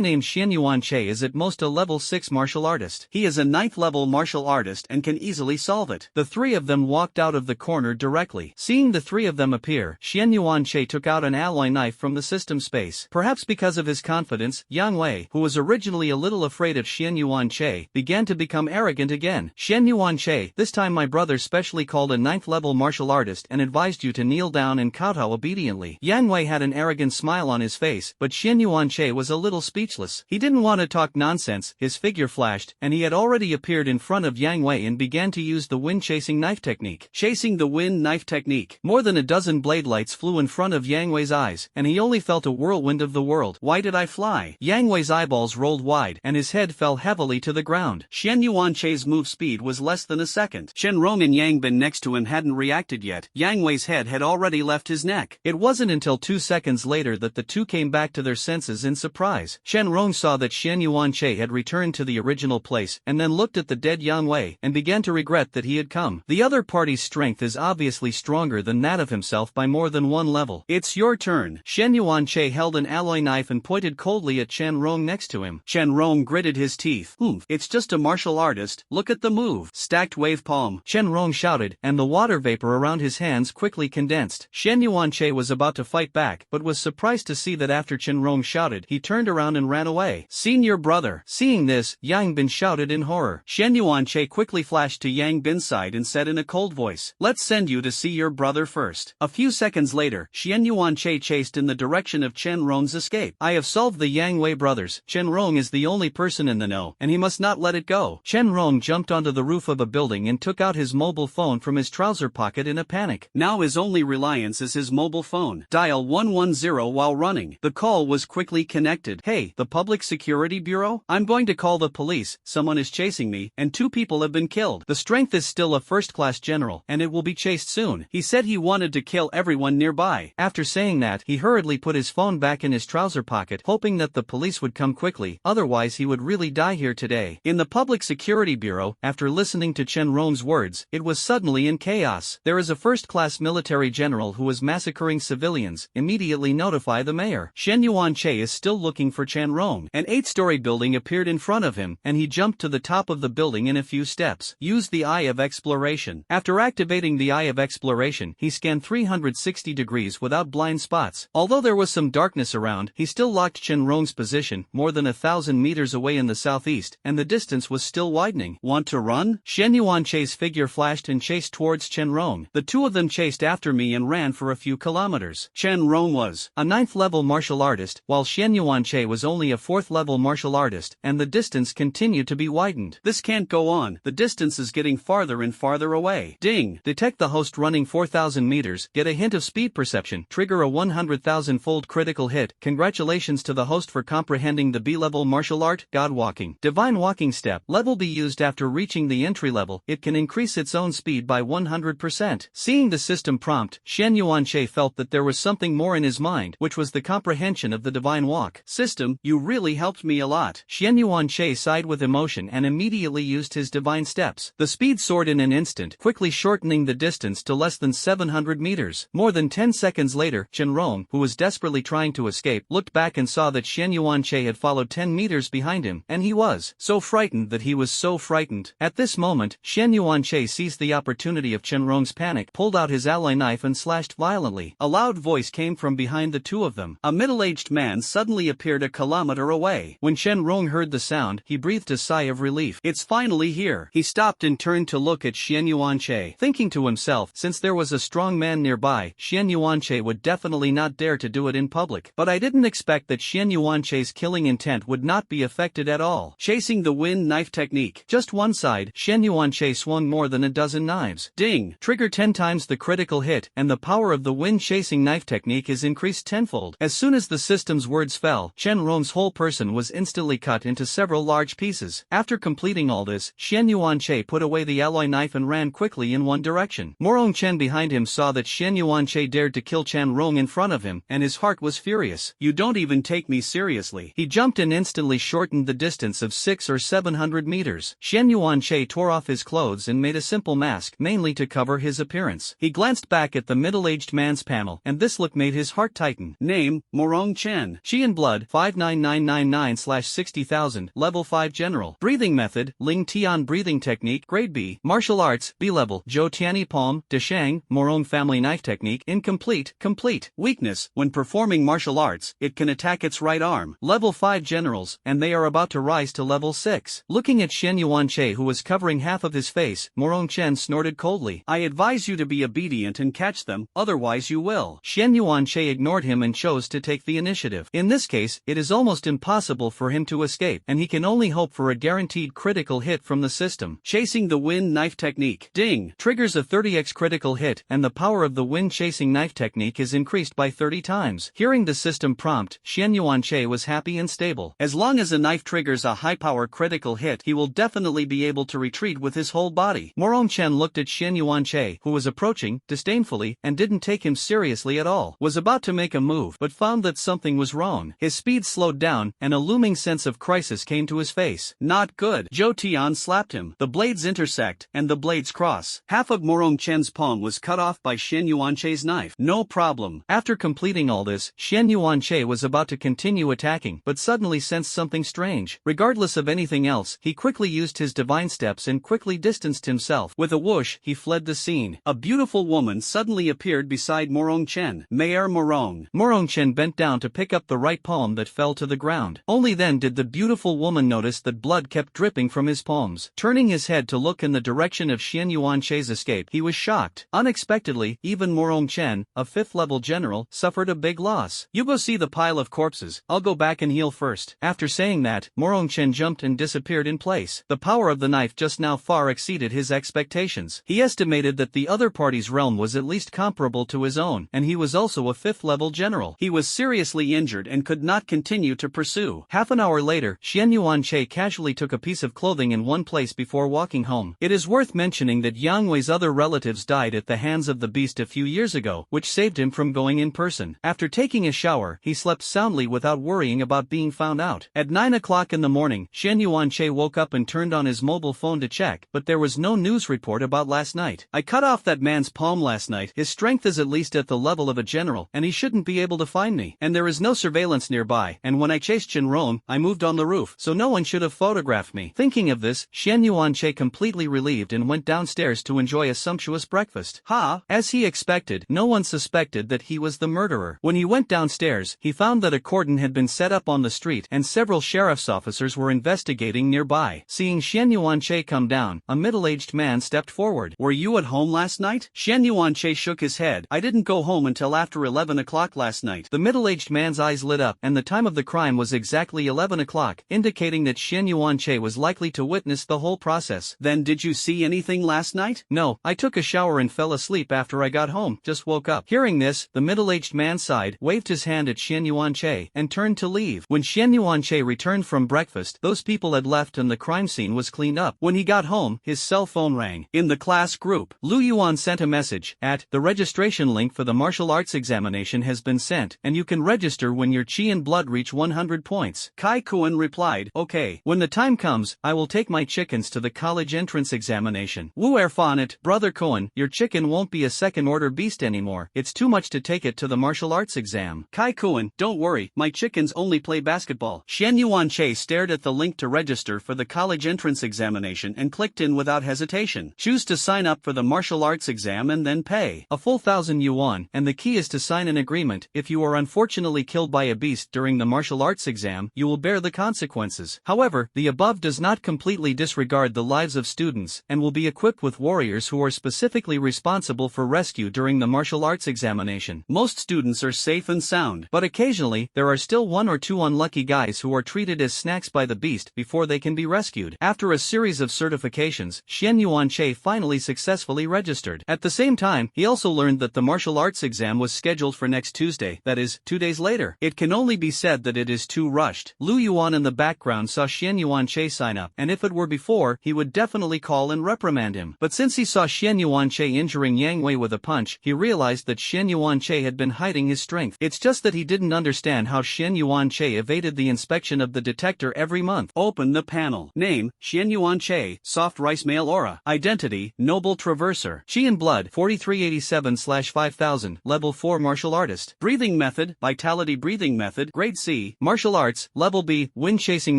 named Xian Yuanche is at most a level 6 martial artist. He is a 9th level martial artist and can easily solve it. The 3 of them walked out of the corner directly. Seeing the 3 of them appear, Xian Yuanche took out an alloy knife from the system space. Perhaps because of his confidence, Yang Wei, who was originally a little afraid of Xian Yuanche, began to become arrogant again. Xian Yuanche, this time my brother specially called a 9th level martial artist and advised you to kneel down and kowtow obediently. Yang Wei had an arrogant smile on his face, but Xian Yuanche was a little speechless. He didn't want to talk nonsense. His figure flashed, and he had already appeared in front of Yang Wei and began to use the wind-chasing knife technique. Chasing the wind knife technique. More than a dozen blade lights flew in front of Yang Wei's eyes, and he only felt a whirlwind of the world. Why did I fly? Yang Wei's eyeballs rolled wide, and his head fell heavily to the ground. Xian Yuanche's move speed was less than a second. Chen Rong and Yang Bin next to him hadn't reacted yet. Yang Wei's head had already left his neck. It wasn't until 2 seconds later that the two came back to their senses in surprise. Chen Rong saw that Xian Yuanche had returned to the original place, and then looked at the dead Yang Wei, and began to regret that he had come. The other party's strength is obviously stronger than that of himself by more than 1 level. It's your turn. Xian Yuanche held an alloy knife and pointed coldly at Chen Rong next to him. Chen Rong gritted his teeth. It's just a martial artist, look at the move. Stacked wave palm. Chen Rong shouted, and the water vapor around his hands quickly condensed. Xian Yuanche was about to fight back, but was surprised to see that after Chen Rong shouted, he turned around and ran away. Senior brother. Seeing this, Yang Bin shouted in horror. Xian Yuanche quickly flashed to Yang Bin's side and said in a cold voice, let's send you to see your brother first. A few seconds later, Xian Yuanche chased in the direction of Chen Rong's escape. I have solved the Yang Wei brothers. Chen Rong is the only person in the know, and he must not let it go. Chen Rong jumped onto the roof of a building and took out his mobile phone from his trouser pocket in a panic. Now his only reliance is his mobile phone. Dial 110 while running. The call was quickly connected. Hey, the Public Security Bureau? I'm going to call the police. Someone is chasing me, and 2 people have been killed. The strength is still a first-class general, and it will be chased soon. He said he wanted to kill everyone nearby. After saying that, he hurriedly put his phone back in his trouser pocket, hoping that the police would come quickly, otherwise he would really die here today. In the Public Security Bureau, after listening to Chen Rong's words, it was suddenly in chaos. There is a first-class military general who is massacring civilians. Immediately notify the mayor. Xian Yuanche is still looking for Chen Rong. An 8-story building appeared in front of him, and he jumped to the top of the building in a few steps. Use the Eye of Exploration. After activating the Eye of Exploration, he scanned 360 degrees without blind spots. Although there was some darkness around, he still locked Chen Rong's position, more than 1,000 meters away in the southeast, and the distance was still widening. Want to run? Xian Yuanche's figure flashed and chased towards Chen Rong. The 2 of them chased after me and ran for a few kilometers. Chen Rong was a 9th level martial artist, while Xian Yuanche was only a 4th level martial artist, and the distance continued to be widened. This can't go on. The distance is getting farther and farther away. Ding! Detect the host running 4,000 meters, get a hint of speed perception, trigger a 100,000-fold critical hit. Congratulations to the host for comprehending the B-level martial art, God Walking. Divine Walking Step. Level B used after reaching the entry level, it can increase its own speed by 100%. Seeing the system prompt, Xian Yuanche felt that there was something more in his mind, which was the comprehension of the Divine Walk. System, you really helped me a lot. Xian Yuanche sighed with emotion and immediately used his divine steps. The speed soared in an instant, quickly shortening the distance to less than 700 meters. More than 10 seconds later, Chen Rong, who was desperately trying to escape, looked back back and saw that Shen Yuanche had followed 10 meters behind him, and he was so frightened that he was so frightened. At this moment, Shen Yuanche seized the opportunity of Chen Rong's panic, pulled out his alloy knife and slashed violently. A loud voice came from behind the two of them. A middle-aged man suddenly appeared a kilometer away. When Chen Rong heard the sound, he breathed a sigh of relief. It's finally here. He stopped and turned to look at Shen Yuanche, thinking to himself, since there was a strong man nearby, Shen Yuanche would definitely not dare to do it in public. But I didn't expect that Shen Yuanche's killing intent would not be affected at all. Chasing the wind knife technique. Just one side, Shen Yuanche swung more than a dozen knives. Ding! Trigger 10 times the critical hit, and the power of the wind chasing knife technique is increased tenfold. As soon as the system's words fell, Chen Rong's whole person was instantly cut into several large pieces. After completing all this, Shen Yuanche put away the alloy knife and ran quickly in one direction. Morong Chen behind him saw that Shen Yuanche dared to kill Chen Rong in front of him, and his heart was furious. You don't even take me seriously. He jumped and instantly shortened the distance of 600 or 700 meters. Shen Yuanche tore off his clothes and made a simple mask, mainly to cover his appearance. He glanced back at the middle-aged man's panel, and this look made his heart tighten. Name, Morong Chen. Chi and blood, 59999/60,000, level 5 general. Breathing method, Ling Tian breathing technique, grade B. Martial arts, B level. Zhou Tianyi palm, Deshang, Morong family knife technique, incomplete, complete. Weakness, when performing martial arts, it can attack its right arm. Level 5 generals, and they are about to rise to level 6. Looking at Shen Yuanche who was covering half of his face, Morong Chen snorted coldly. I advise you to be obedient and catch them, otherwise you will. Shen Yuanche ignored him and chose to take the initiative. In this case, it is almost impossible for him to escape, and he can only hope for a guaranteed critical hit from the system. Chasing the wind knife technique. Ding! Triggers a 30x critical hit, and the power of the wind chasing knife technique is increased by 30 times. Hearing the system prompt, Shen Yuanche was happy and stable. As long as a knife triggers a high-power critical hit, he will definitely be able to retreat with his whole body. Morong Chen looked at Shen Yuanche, who was approaching, disdainfully, and didn't take him seriously at all. Was about to make a move, but found that something was wrong. His speed slowed down, and a looming sense of crisis came to his face. Not good. Zhou Tian slapped him. The blades intersect, and the blades cross. Half of Morong Chen's palm was cut off by Shen Yuanche's knife. No problem. After completing all this, Shen Yuanche was about to continue attacking, but suddenly sensed something strange. Regardless of anything else, he quickly used his divine steps and quickly distanced himself. With a whoosh, he fled the scene. A beautiful woman suddenly appeared beside Morong Chen. Mayor Morong. Morong Chen bent down to pick up the right palm that fell to the ground. Only then did the beautiful woman notice that blood kept dripping from his palms. Turning his head to look in the direction of Shen Yuanche's escape, he was shocked. Unexpectedly, even Morong Chen, a 5th level general, suffered a big loss. You go see the pile of corpses, I'll go back and heal first. After saying that, Morong Chen jumped and disappeared in place. The power of the knife just now far exceeded his expectations. He estimated that the other party's realm was at least comparable to his own, and he was also a 5th level general. He was seriously injured and could not continue to pursue. Half an hour later, Shen Yuanche casually took a piece of clothing in one place before walking home. It is worth mentioning that Yang Wei's other relatives died at the hands of the beast a few years ago, which saved him from going in person. After taking a shower, he slept soundly without worrying about being found out. At 9 o'clock in the morning, Shen Yuanche woke up and turned on his mobile phone to check, but there was no news report about last night. I cut off that man's palm last night. His strength is at least at the level of a general, and he shouldn't be able to find me. And there is no surveillance nearby, and when I chased Chen Rong, I moved on the roof, so no one should have photographed me. Thinking of this, Shen Yuanche completely relieved and went downstairs to enjoy a sumptuous breakfast. As he expected, no one suspected that he was the murderer. When he went downstairs, he found that a cordon had been set up on the street and several sheriff's officers were investigating nearby. Seeing Shen Yuanche come down, a middle-aged man stepped forward. Were you at home last night? Shen Yuanche shook his head. I didn't go home until after 11 o'clock last night. The middle-aged man's eyes lit up, and the time of the crime was exactly 11 o'clock, indicating that Shen Yuanche was likely to witness the whole process. Then did you see anything last night? No, I took a shower and fell asleep after I got home, just woke up. Hearing this, the middle-aged man sighed, waved his hand at Shen Yuanche, and turned to leave. When Shen Yuanche returned from breakfast, those people had left and the crime scene was cleaned up. When he got home, his cell phone rang. In the class group, Lu Yuan sent a message, the registration link for the martial arts examination has been sent, and you can register when your chi and blood reach 100 points. Kai Kuan replied, okay. When the time comes, I will take my chickens to the college entrance examination. Wu Erfan it, brother Kuan, your chicken won't be a second-order beast anymore. It's too much to take it to the martial arts exam. Kai Kuan, don't don't worry, my chickens only play basketball. Xian Yuanche stared at the link to register for the college entrance examination and clicked in without hesitation. Choose to sign up for the martial arts exam and then pay a full 1,000 yuan, and the key is to sign an agreement. If you are unfortunately killed by a beast during the martial arts exam, you will bear the consequences. However, the above does not completely disregard the lives of students, and will be equipped with warriors who are specifically responsible for rescue during the martial arts examination. Most students are safe and sound, but occasionally, there are still one or two unlucky guys who are treated as snacks by the beast before they can be rescued. After a series of certifications, Xian Yuanche finally successfully registered. At the same time, he also learned that the martial arts exam was scheduled for next Tuesday, that is, 2 days later. It can only be said that it is too rushed. Lu Yuan in the background saw Xian Yuanche sign up, and if it were before, he would definitely call and reprimand him. But since he saw Xian Yuanche injuring Yang Wei with a punch, he realized that Xian Yuanche had been hiding his strength. It's just that he didn't understand how Xian Yuanche evaded the inspection of the detector every month. Open the panel. Name, Xian Yuanche, soft rice male aura. Identity, noble traverser. Chi and blood, 4387/5000, level 4 martial artist. Breathing method, vitality breathing method, grade C. Martial arts, level B, wind chasing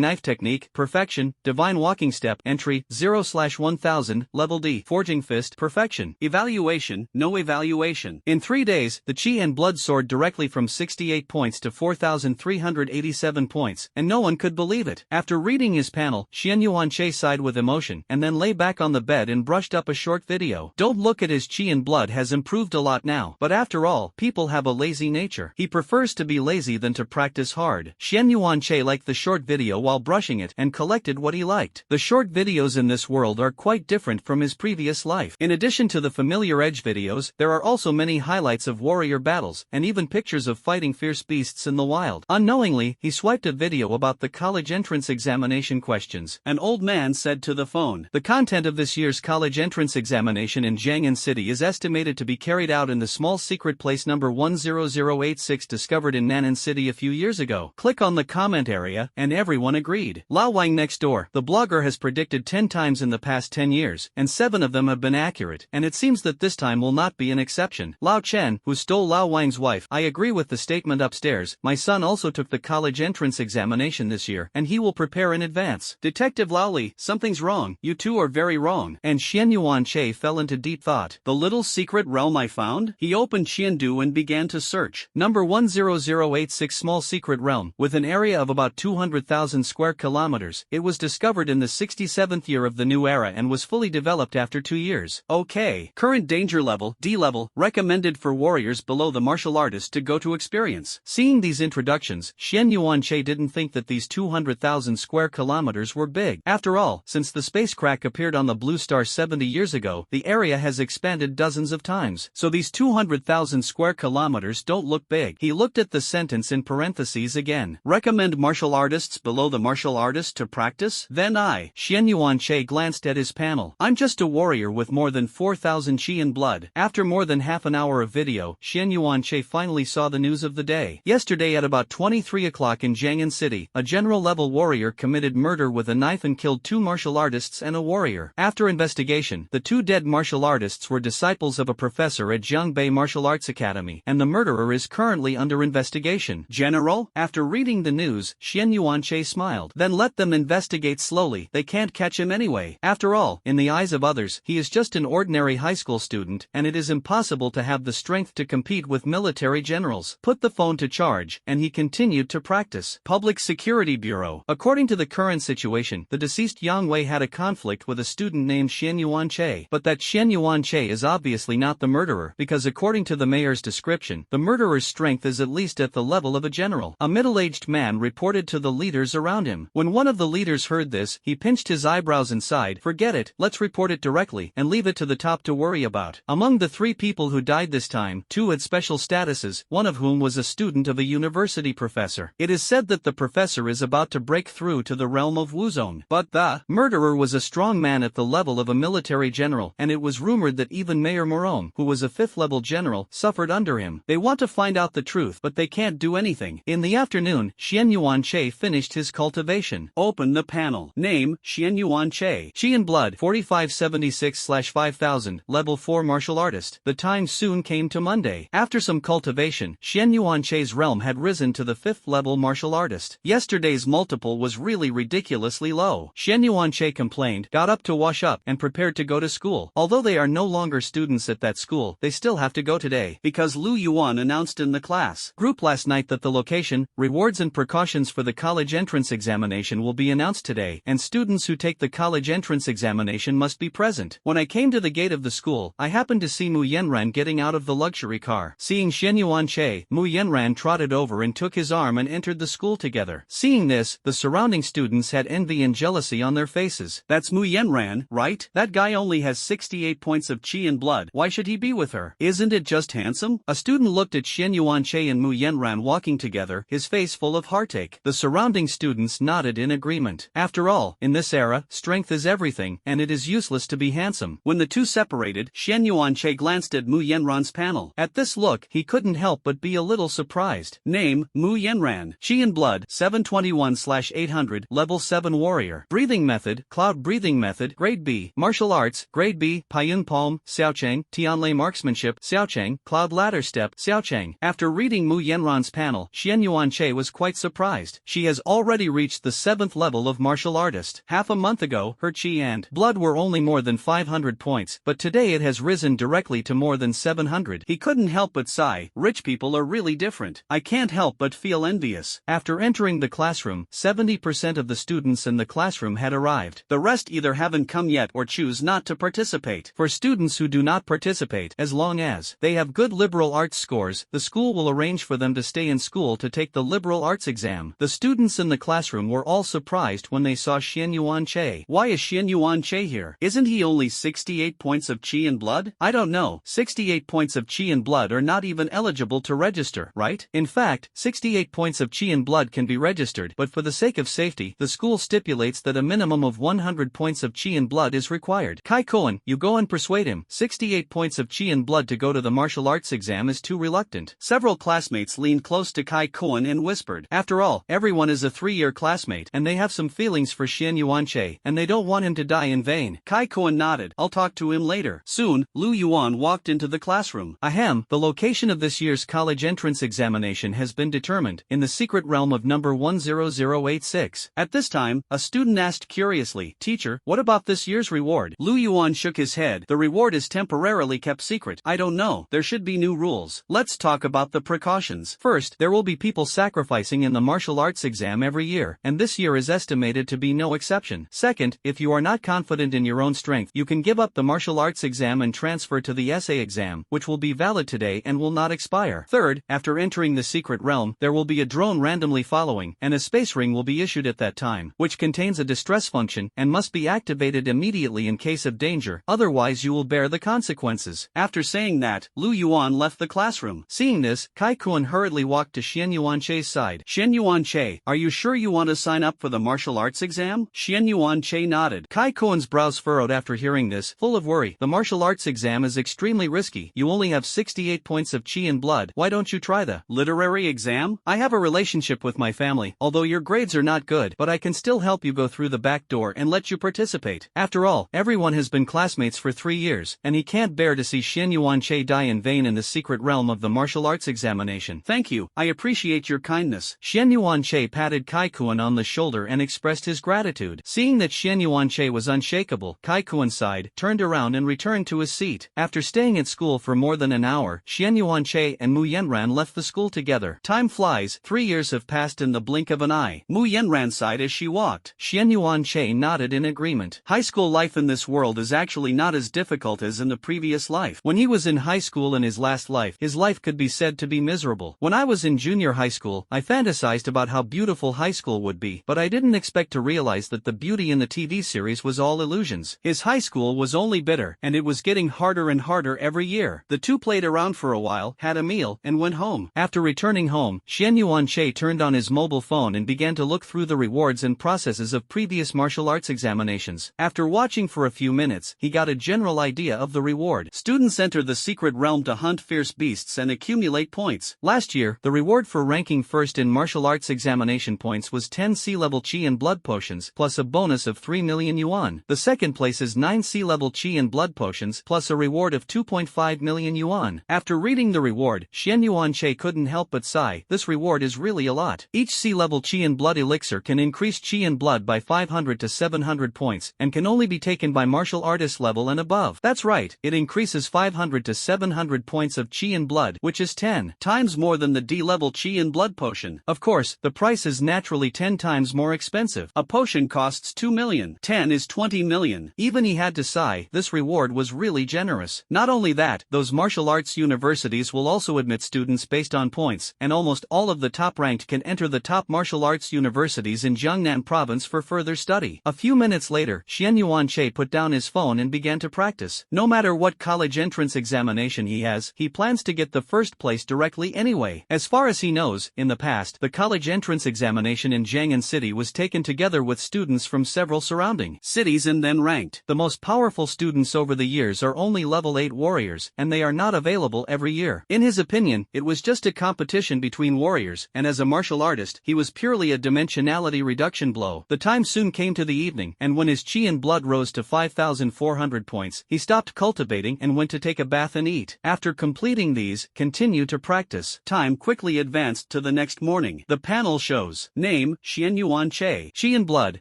knife technique, perfection, divine walking step, entry, 0/1000, level D. Forging fist, perfection. Evaluation, no evaluation. In 3 days, the chi and blood soared directly from 68 points to 4,387 points, and no one could believe it. After reading his panel, Xian Yuanche sighed with emotion, and then lay back on the bed and brushed up a short video. Don't look at his chi and blood has improved a lot now, but after all, people have a lazy nature. He prefers to be lazy than to practice hard. Xian Yuanche liked the short video while brushing it and collected what he liked. The short videos in this world are quite different from his previous life. In addition to the familiar edge videos, there are also many highlights of warrior battles, and even pictures of fighting fierce beasts in the wild. Unknowingly, he swiped a video about the college entrance examination questions. An old man said to the phone, "The content of this year's college entrance examination in Jiang'an City is estimated to be carried out in the small secret place number 10086 discovered in Nan'an City a few years ago." Click on the comment area, and everyone agreed. Lao Wang next door, the blogger has predicted 10 times in the past 10 years, and 7 of them have been accurate, and it seems that this time will not be an exception. Lao Chen, who stole Lao Wang's wife, I agree with the statement upstairs. My son also took the college entrance examination this year, and he will prepare in advance. Detective Lao Li, something's wrong, you two are very wrong. And Xian Yuanche fell into deep thought. The little secret realm I found? He opened Qiandu and began to search. Number 10086 small secret realm, with an area of about 200,000 square kilometers. It was discovered in the 67th year of the new era and was fully developed after 2 years. Okay. Current danger level, D level, recommended for warriors below the martial artist to go to experience. Seeing these introductions, Xian Yuanche didn't think that these 200,000 square kilometers were big. After all, since the space crack appeared on the blue star 70 years ago, the area has expanded dozens of times. So these 200,000 square kilometers don't look big. He looked at the sentence in parentheses again. Recommend martial artists below the martial artist to practice? Then Xian Yuanche glanced at his panel. I'm just a warrior with more than 4,000 chi and blood. After more than half an hour of video, Xian Yuanche finally saw the news of the day. Yesterday at about 23 o'clock in Jiang'an City, a general-level warrior committed murder with a knife and killed 2 martial artists and a warrior. After investigation, the 2 dead martial artists were disciples of a professor at Jiangbei Martial Arts Academy, and the murderer is currently under investigation. General? After reading the news, Xian Yuanche smiled. Then let them investigate slowly, they can't catch him anyway. After all, in the eyes of others, he is just an ordinary high school student, and it is impossible to have the strength to compete with military generals. Put the phone to charge, and he continued to practice. Public Security Bureau. According to the current situation, the deceased Yang Wei had a conflict with a student named Xian Yuanche, but that Xian Yuanche is obviously not the murderer, because according to the mayor's description, the murderer's strength is at least at the level of a general. A middle-aged man reported to the leaders around him. When one of the leaders heard this, he pinched his eyebrows and sighed, "Forget it, let's report it directly, and leave it to the top to worry about." Among the 3 people who died this time, 2 had special statuses, one of whom was a student of a university professor. It is said that the professor is about to break through to the realm of Wuzong. But the murderer was a strong man at the level of a military general, and it was rumored that even Mayor Morome, who was a 5th-level general, suffered under him. They want to find out the truth, but they can't do anything. In the afternoon, Xian Yuanche finished his cultivation. Open the panel. Name, Xian Yuanche. Chi and blood, 4576/5000, level 4 martial artist. The time soon came to Monday. After some cultivation, Xian Yuanche's realm realm had risen to the 5th level martial artist. Yesterday's multiple was really ridiculously low. Xian Yuanche complained, got up to wash up, and prepared to go to school. Although they are no longer students at that school, they still have to go today, because Lu Yuan announced in the class group last night that the location, rewards and precautions for the college entrance examination will be announced today, and students who take the college entrance examination must be present. When I came to the gate of the school, I happened to see Mu Yanran getting out of the luxury car. Seeing Xian Yuanche, Mu Yanran trotted over and took his arm and entered the school together. Seeing this, the surrounding students had envy and jealousy on their faces. That's Mu Yanran, right? That guy only has 68 points of chi and blood. Why should he be with her? Isn't it just handsome? A student looked at Xian Yuanche and Mu Yanran walking together, his face full of heartache. The surrounding students nodded in agreement. After all, in this era, strength is everything, and it is useless to be handsome. When the two separated, Xian Yuanche glanced at Mu Yanran's panel. At this look, he couldn't help but be a little surprised. Name, Mu Yanran. Chi and blood, 721/800, level 7 warrior. Breathing method, cloud breathing method, grade B. Martial arts, grade B, Paiyun palm, Xiaocheng, Tianlei marksmanship, Xiaocheng, cloud ladder step, Xiaocheng. After reading Mu Yanran's panel, Xian Yuanche was quite surprised. She has already reached the 7th level of martial artist. Half a month ago, her chi and blood were only more than 500 points, but today it has risen directly to more than 700. He couldn't help but sigh. Rich people are really different. I can't help but feel envious. After entering the classroom, 70% of the students in the classroom had arrived. The rest either haven't come yet or choose not to participate. For students who do not participate, as long as they have good liberal arts scores, the school will arrange for them to stay in school to take the liberal arts exam. The students in the classroom were all surprised when they saw Xian Yuanche. Why is Xian Yuanche here? Isn't he only 68 points of chi and blood? I don't know. 68 points of chi and blood are not even eligible to register, right? In fact, 68 points of chi and blood can be registered, but for the sake of safety, the school stipulates that a minimum of 100 points of chi and blood is required. Kai Koen, you go and persuade him. 68 points of chi and blood to go to the martial arts exam is too reluctant. Several classmates leaned close to Kai Koen and whispered. After all, everyone is a 3-year classmate, and they have some feelings for Xian Yuanche, and they don't want him to die in vain. Kai Koen nodded. I'll talk to him later. Soon, Lu Yuan walked into the classroom. Ahem, the location of this year's college entrance examination has been determined, in the secret realm of number 10086. At this time, a student asked curiously, Teacher, what about this year's reward? Lu Yuan shook his head. The reward is temporarily kept secret. I don't know. There should be new rules. Let's talk about the precautions. First, there will be people sacrificing in the martial arts exam every year, and this year is estimated to be no exception. Second, if you are not confident in your own strength, you can give up the martial arts exam and transfer to the essay exam, which will be valid today and will not expire. Third, after entering the secret realm, there will be a drone randomly following, and a space ring will be issued at that time, which contains a distress function and must be activated immediately in case of danger, otherwise you will bear the consequences. After saying that, Lu Yuan left the classroom. Seeing this, Kai Koen hurriedly walked to Xian Yuanche's side. Xian Yuanche, are you sure you want to sign up for the martial arts exam? Xian Yuanche nodded. Kai Koen's brows furrowed after hearing this, full of worry. The martial arts exam is extremely risky. You only have 68 points of chi and blood. Why don't you try the literary exam? I have a relationship with my family, although your grades are not good, but I can still help you go through the back door and let you participate. After all, everyone has been classmates for 3 years, and he can't bear to see Xian Yuanche die in vain in the secret realm of the martial arts examination. Thank you. I appreciate your kindness. Xian Yuanche patted Kai Koen on the shoulder and expressed his gratitude. Seeing that Xian Yuanche was unshakable, Kai Koen sighed, turned around and returned to his seat. After staying at school for more than an hour, Xian Yuanche and Mu Yanran left the school together. Time flies. 3 years have passed in the blink of an eye. Mu Yanran sighed as she walked. Xian Yuanche nodded in agreement. High school life in this world is actually not as difficult as in the previous life. When he was in high school in his last life, his life could be said to be miserable. When I was in junior high school, I fantasized about how beautiful high school would be, but I didn't expect to realize that the beauty in the TV series was all illusions. His high school was only bitter, and it was getting harder and harder every year. The two played around for a while, had a meal, and went home. After returning home, Xian Yuanche turned on his mobile phone and began to look through the rewards and processes of previous martial arts examinations. After watching for a few minutes, he got a general idea of the reward. Students enter the secret realm to hunt fierce beasts and accumulate points. Last year, the reward for ranking first in martial arts examination points was 10 sea-level chi and blood potions, plus a bonus of 3 million yuan. The second place is 9 sea-level chi and blood potions, plus a reward of 2.5 million yuan. After reading the reward, Xian Yuanche couldn't help help but sigh. This reward is really a lot. Each C-level Chi and Blood elixir can increase Chi and Blood by 500 to 700 points, and can only be taken by martial artist level and above. That's right, it increases 500 to 700 points of Chi and Blood, which is 10 times more than the D-level Chi and Blood potion. Of course, the price is naturally 10 times more expensive. A potion costs 2 million. 10 is 20 million. Even he had to sigh, this reward was really generous. Not only that, those martial arts universities will also admit students based on points, and almost all of the top-ranked can enter the top martial arts universities in Jiangnan province for further study. A few minutes later, Xian Yuanche put down his phone and began to practice. No matter what college entrance examination he has, he plans to get the first place directly anyway. As far as he knows, in the past, the college entrance examination in Jiangnan City was taken together with students from several surrounding cities and then ranked. The most powerful students over the years are only level 8 warriors, and they are not available every year. In his opinion, it was just a competition between warriors, and as a martial artist, he was purely a dimensionality reduction blow. The time soon came to the evening, and when his Chi and Blood rose to 5,400 points, he stopped cultivating and went to take a bath and eat. After completing these, continue to practice. Time quickly advanced to the next morning. The panel shows: name, Xian Yuanche. Chi and Blood,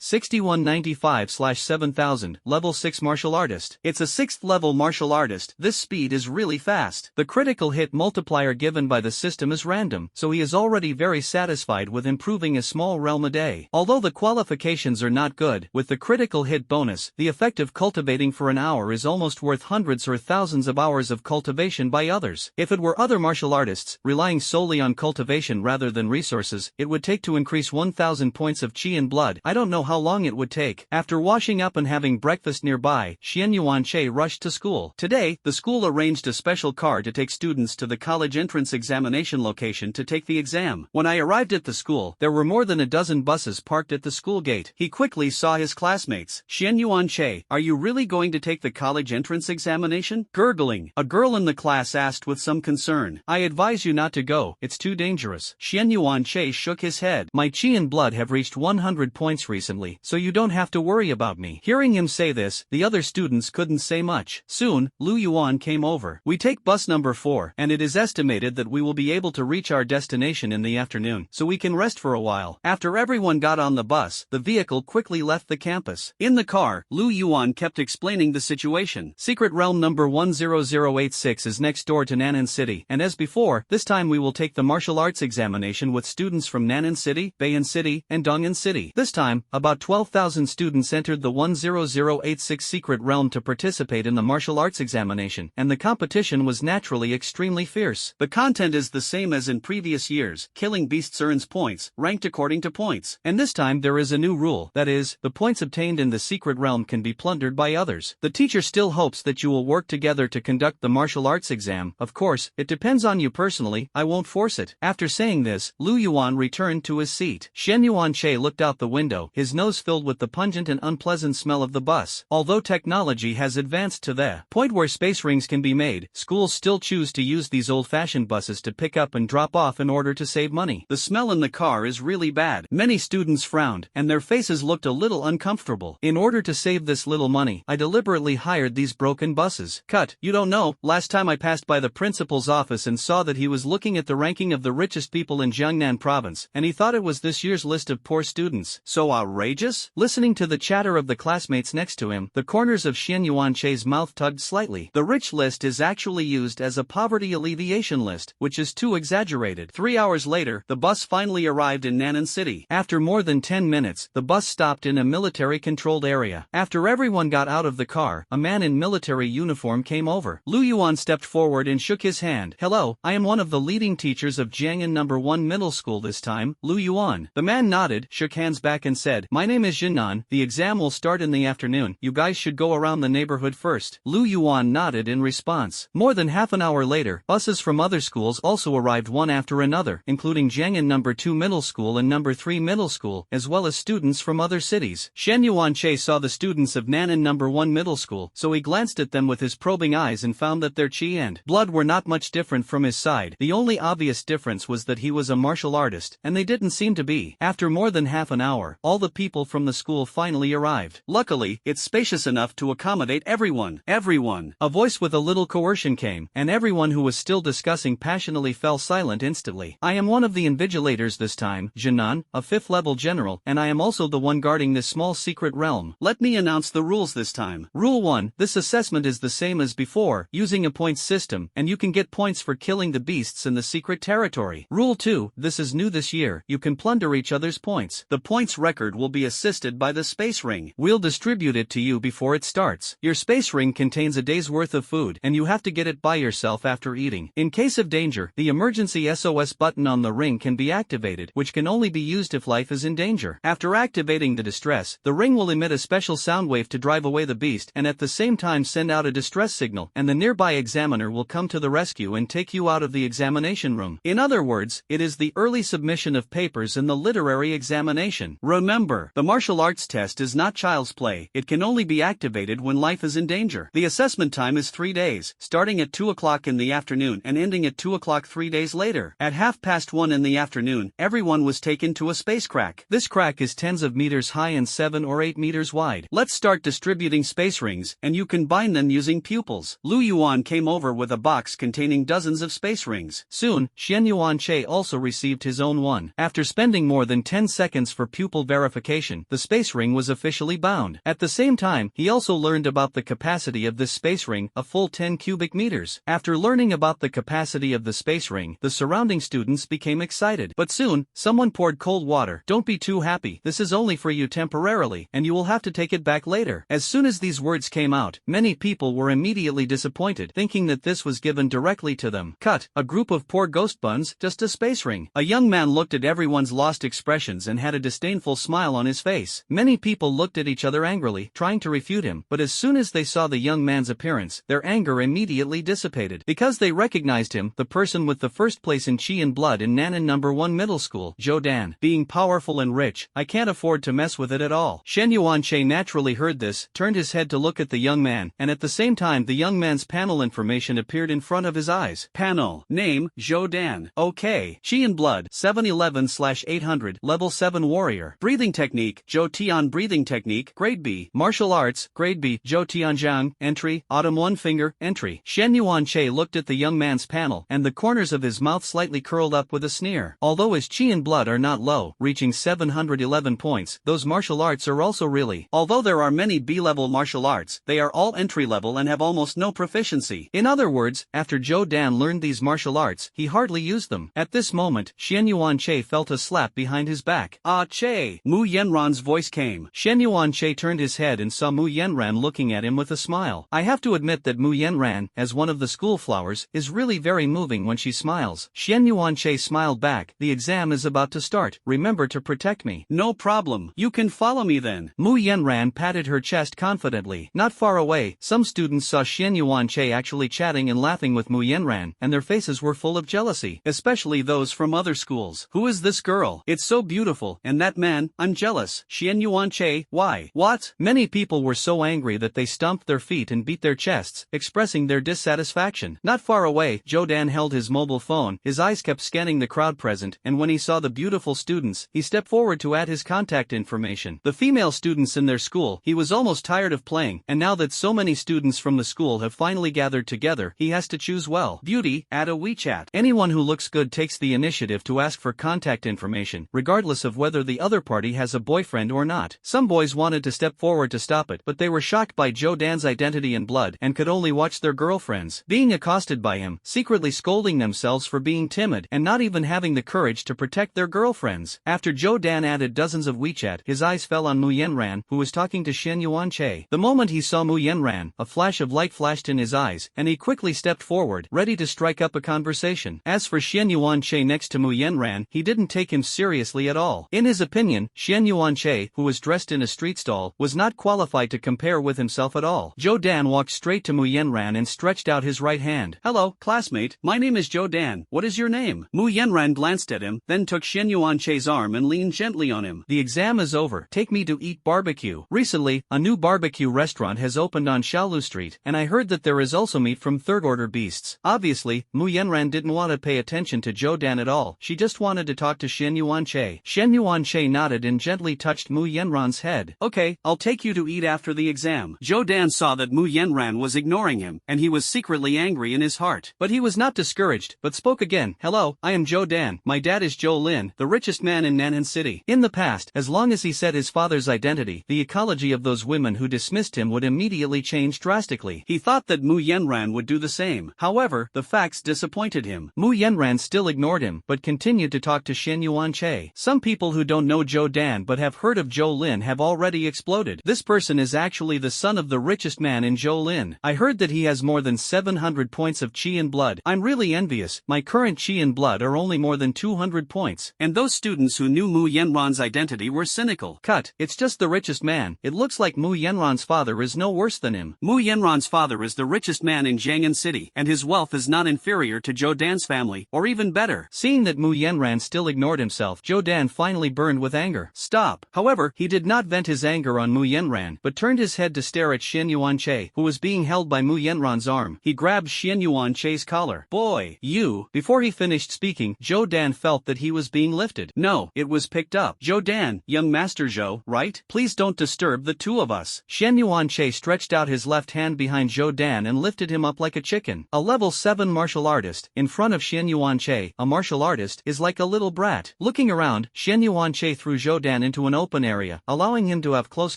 6195/7000, level 6 martial artist. It's a 6th level martial artist. This speed is really fast. The critical hit multiplier given by the system is random, so he is already very satisfied with improving a small realm a day. Although the qualifications are not good, with the critical hit bonus, the effect of cultivating for an hour is almost worth hundreds or thousands of hours of cultivation by others. If it were other martial artists, relying solely on cultivation rather than resources, it would take to increase 1,000 points of Chi and Blood. I don't know how long it would take. After washing up and having breakfast nearby, Xian Yuanche rushed to school. Today, the school arranged a special car to take students to the college entrance examination location to take the exam. When I arrived at the school, there were more than a dozen buses parked at the school gate. He quickly saw his classmates. Xian Yuanche, are you really going to take the college entrance examination? Gurgling, a girl in the class asked with some concern. I advise you not to go, it's too dangerous. Xian Yuanche shook his head. My Chi and Blood have reached 100 points recently, so you don't have to worry about me. Hearing him say this, the other students couldn't say much. Soon, Lu Yuan came over. We take bus number 4, and it is estimated that we will be able to reach our destination in the afternoon, so we can rest for a while. After everyone got on the bus, the vehicle quickly left the campus. In the car, Lu Yuan kept explaining the situation. Secret realm number 10086 is next door to Nan'an City, and as before, this time we will take the martial arts examination with students from Nan'an City, Bei'an City, and Dong'an City. This time, about 12,000 students entered the 10086 secret realm to participate in the martial arts examination, and the competition was naturally extremely fierce. The content is the same as in previous years. Killing beasts earns points, ranked according to points. And this time there is a new rule, that is, the points obtained in the secret realm can be plundered by others. The teacher still hopes that you will work together to conduct the martial arts exam. Of course, it depends on you personally, I won't force it. After saying this, Lu Yuan returned to his seat. Xian Yuanche looked out the window, his nose filled with the pungent and unpleasant smell of the bus. Although technology has advanced to the point where space rings can be made, schools still choose to use these old-fashioned buses to pick up and drop off in order to save money. The smell in the car is really bad. Many students frowned, and their faces looked a little uncomfortable. In order to save this little money, I deliberately hired these broken buses. Cut. You don't know, last time I passed by the principal's office and saw that he was looking at the ranking of the richest people in Jiangnan province, and he thought it was this year's list of poor students. So outrageous? Listening to the chatter of the classmates next to him, the corners of Xian Yuanche's mouth tugged slightly. The rich list is actually used as a poverty alleviation list, which is too exaggerated. 3 hours later, the bus finally arrived in Nan'an City. After more than 10 minutes, the bus stopped in a military-controlled area. After everyone got out of the car, a man in military uniform came over. Lu Yuan stepped forward and shook his hand. Hello, I am one of the leading teachers of Jiangnan No. 1 Middle School this time, Lu Yuan. The man nodded, shook hands back and said, my name is Jinnan, the exam will start in the afternoon, you guys should go around the neighborhood first. Lu Yuan nodded in response. More than half an hour later, buses from other schools also arrived one after another, including Jiangnan No. 2 Middle School and No. 3 Middle School, as well as students from other cities. Xian Yuanche saw the students of Nan'an No. 1 Middle School, so he glanced at them with his probing eyes and found that their Chi and Blood were not much different from his side. The only obvious difference was that he was a martial artist, and they didn't seem to be. After more than half an hour, all the people from the school finally arrived. Luckily, it's spacious enough to accommodate everyone. Everyone. A voice with a little coercion came, and everyone who was still discussing passionately fell silent instantly. I am one of the invigilators this time, Jinan, a 5th level general, and I am also the one guarding this small secret realm. Let me announce the rules this time. Rule 1, this assessment is the same as before, using a points system, and you can get points for killing the beasts in the secret territory. Rule 2, this is new this year, you can plunder each other's points. The points record will be assisted by the space ring. We'll distribute it to you before it starts. Your space ring contains a day's worth of food, and you have to get it by yourself after eating. In case of danger, the emergency SOS button on the ring can be activated, which can only be used if life is in danger. After activating the distress, the ring will emit a special sound wave to drive away the beast and at the same time send out a distress signal, and the nearby examiner will come to the rescue and take you out of the examination room. In other words, it is the early submission of papers in the literary examination. Remember, the martial arts test is not child's play. It can only be activated when life is in danger. The assessment time is 3 days, starting at 2 o'clock in the afternoon and ending at 2 o'clock 3 days later. At 1:30 in the afternoon, everyone was taken to a space crack. This crack is tens of meters high and 7 or 8 meters wide. Let's start distributing space rings, and you can bind them using pupils. Lu Yuan came over with a box containing dozens of space rings. Soon, Xian Yuan-che also received his own one. After spending more than 10 seconds for pupil verification, the space ring was officially bound. At the same time, he also learned about the capacity of this space ring, a full 10 cubic meters. After learning about the capacity of the space ring, the surrounding students became excited. But soon, someone poured cold water. Don't be too happy, this is only for you temporarily, and you will have to take it back later. As soon as these words came out, many people were immediately disappointed, thinking that this was given directly to them. Cut, a group of poor ghost buns, just a space ring. A young man looked at everyone's lost expressions and had a disdainful smile on his face. Many people looked at each other angrily, trying to refute him, but as soon as they saw the young man's appearance, their anger immediately dissipated. Because they recognized him, the person with the first place in Chi and Blood in Nanan No. 1 Middle School, Jodan. Being powerful and rich, I can't afford to mess with it at all. Shen Yuan-che naturally heard this, turned his head to look at the young man, and at the same time the young man's panel information appeared in front of his eyes. Panel, name, Jodan. Okay. Chi and Blood, 711/800, level 7 warrior. Breathing technique, Jo Tian breathing technique, grade B. Martial arts, grade B. Jo Tianjiang, entry, autumn 1 finger, entry. Shen Yuan-che looked at the young man's panel, and the corners of his mouth slightly curled up with a sneer. Although his Chi and Blood are not low, reaching 711 points, those martial arts are also really. Although there are many B-level martial arts, they are all entry-level and have almost no proficiency. In other words, after Zhou Dan learned these martial arts, he hardly used them. At this moment, Shen Yuan-che felt a slap behind his back. Ah Che! Mu Yenran's voice came. Shen Yuan-che turned his head and saw Mu Yenran looking at him with a smile. I have to admit that Mu Yenran, as one of the school flowers, is really very moving when she smiles. Shen Yuan-che smiled back. The exam is about to start. Remember to protect me. No problem. You can follow me then. Mu Yenran patted her chest confidently. Not far away, some students saw Shen Yuan-che actually chatting and laughing with Mu Yenran, and their faces were full of jealousy, especially those from other schools. Who is this girl? It's so beautiful, and that man, I'm jealous. Shen Yuan-che, why? What? Many people were so angry that they stomped their feet and beat their chests, expressing their dissatisfaction. Not far away, Jodan held his mobile phone, his eyes kept scanning the crowd present, and when he saw the beautiful students, he stepped forward to add his contact information. The female students in their school, he was almost tired of playing, and now that so many students from the school have finally gathered together, he has to choose well. Beauty, add a WeChat. Anyone who looks good takes the initiative to ask for contact information, regardless of whether the other party has a boyfriend or not. Some boys wanted to step forward to stop it, but they were shocked by Jodan's identity and blood, and could only watch their girlfriends being accosted by him, secretly scolding themselves for being timid, and not even having the courage to protect their girlfriends. After Jodan added dozens of WeChat, his eyes fell on Mu Yenran, who was talking to Shen Yuan-che. The moment he saw Mu Yenran, a flash of light flashed in his eyes, and he quickly stepped forward, ready to strike up a conversation. As for Shen Yuan-che next to Mu Yenran, he didn't take him seriously at all. In his opinion, Shen Yuan-che, who was dressed in a street stall, was not qualified to compare with himself at all. Jodan walked straight to Mu Yenran and stretched out his right hand. Hello, classmate, my name is Jodan. What is your name? Mu Yenran glanced at him, then took Shen Yuan-che's arm and leaned gently on him. The exam is over. Take me to eat barbecue. Recently, a new barbecue restaurant has opened on Shaolu Street, and I heard that there is also meat from third-order beasts. Obviously, Mu Yenran didn't want to pay attention to Jodan at all. She just wanted to talk to Shen Yuan-che. Shen Yuan-che nodded and gently touched Mu Yenran's head. Okay, I'll take you to eat after the exam. Jodan saw that Mu Yenran was ignoring him, and he was secretly angry in his heart. But he was not discouraged, but spoke again. Hello, I am Joe Dan. My dad is Joe Lin, the richest man in Nan'an City. In the past, as long as he said his father's identity, the ecology of those women who dismissed him would immediately change drastically. He thought that Mu Yenran would do the same. However, the facts disappointed him. Mu Yenran still ignored him, but continued to talk to Shen Yuanche. Some people who don't know Joe Dan but have heard of Joe Lin have already exploded. This person is actually the son of the richest man in Joe Lin. I heard that he has more than 700 points of chi and blood. I'm really envious. My current chi and blood are only more than 200 points. And those students who knew Mu Yenran's identity were cynical. Cut. It's just the richest man. It looks like Mu Yenran's father is no worse than him. Mu Yenran's father is the richest man in Jiang'an City, and his wealth is not inferior to Joe Dan's family, or even better. Seeing that Mu Yenran still ignored himself, Joe Dan finally burned with anger. Stop. However, he did not vent his anger on Mu Yenran, but turned his head to stare at Shen Yuanche, who was being held by Mu Yenran's arm. He grabbed Shen Yuanche's collar. Boy, you. Before he finished speaking, Joe Dan felt that he was being lifted. No, it was picked up. Joe Dan, young Master Zhou, right? Please don't disturb the two of us. Shen Yuanche stretched out his left hand behind Joe Dan and lifted him up like a chicken. A level 7 martial artist, in front of Shen Yuanche, a martial artist, is like a little brat. Looking around, Shen Yuanche threw Joe Dan into an open area, allowing him to have close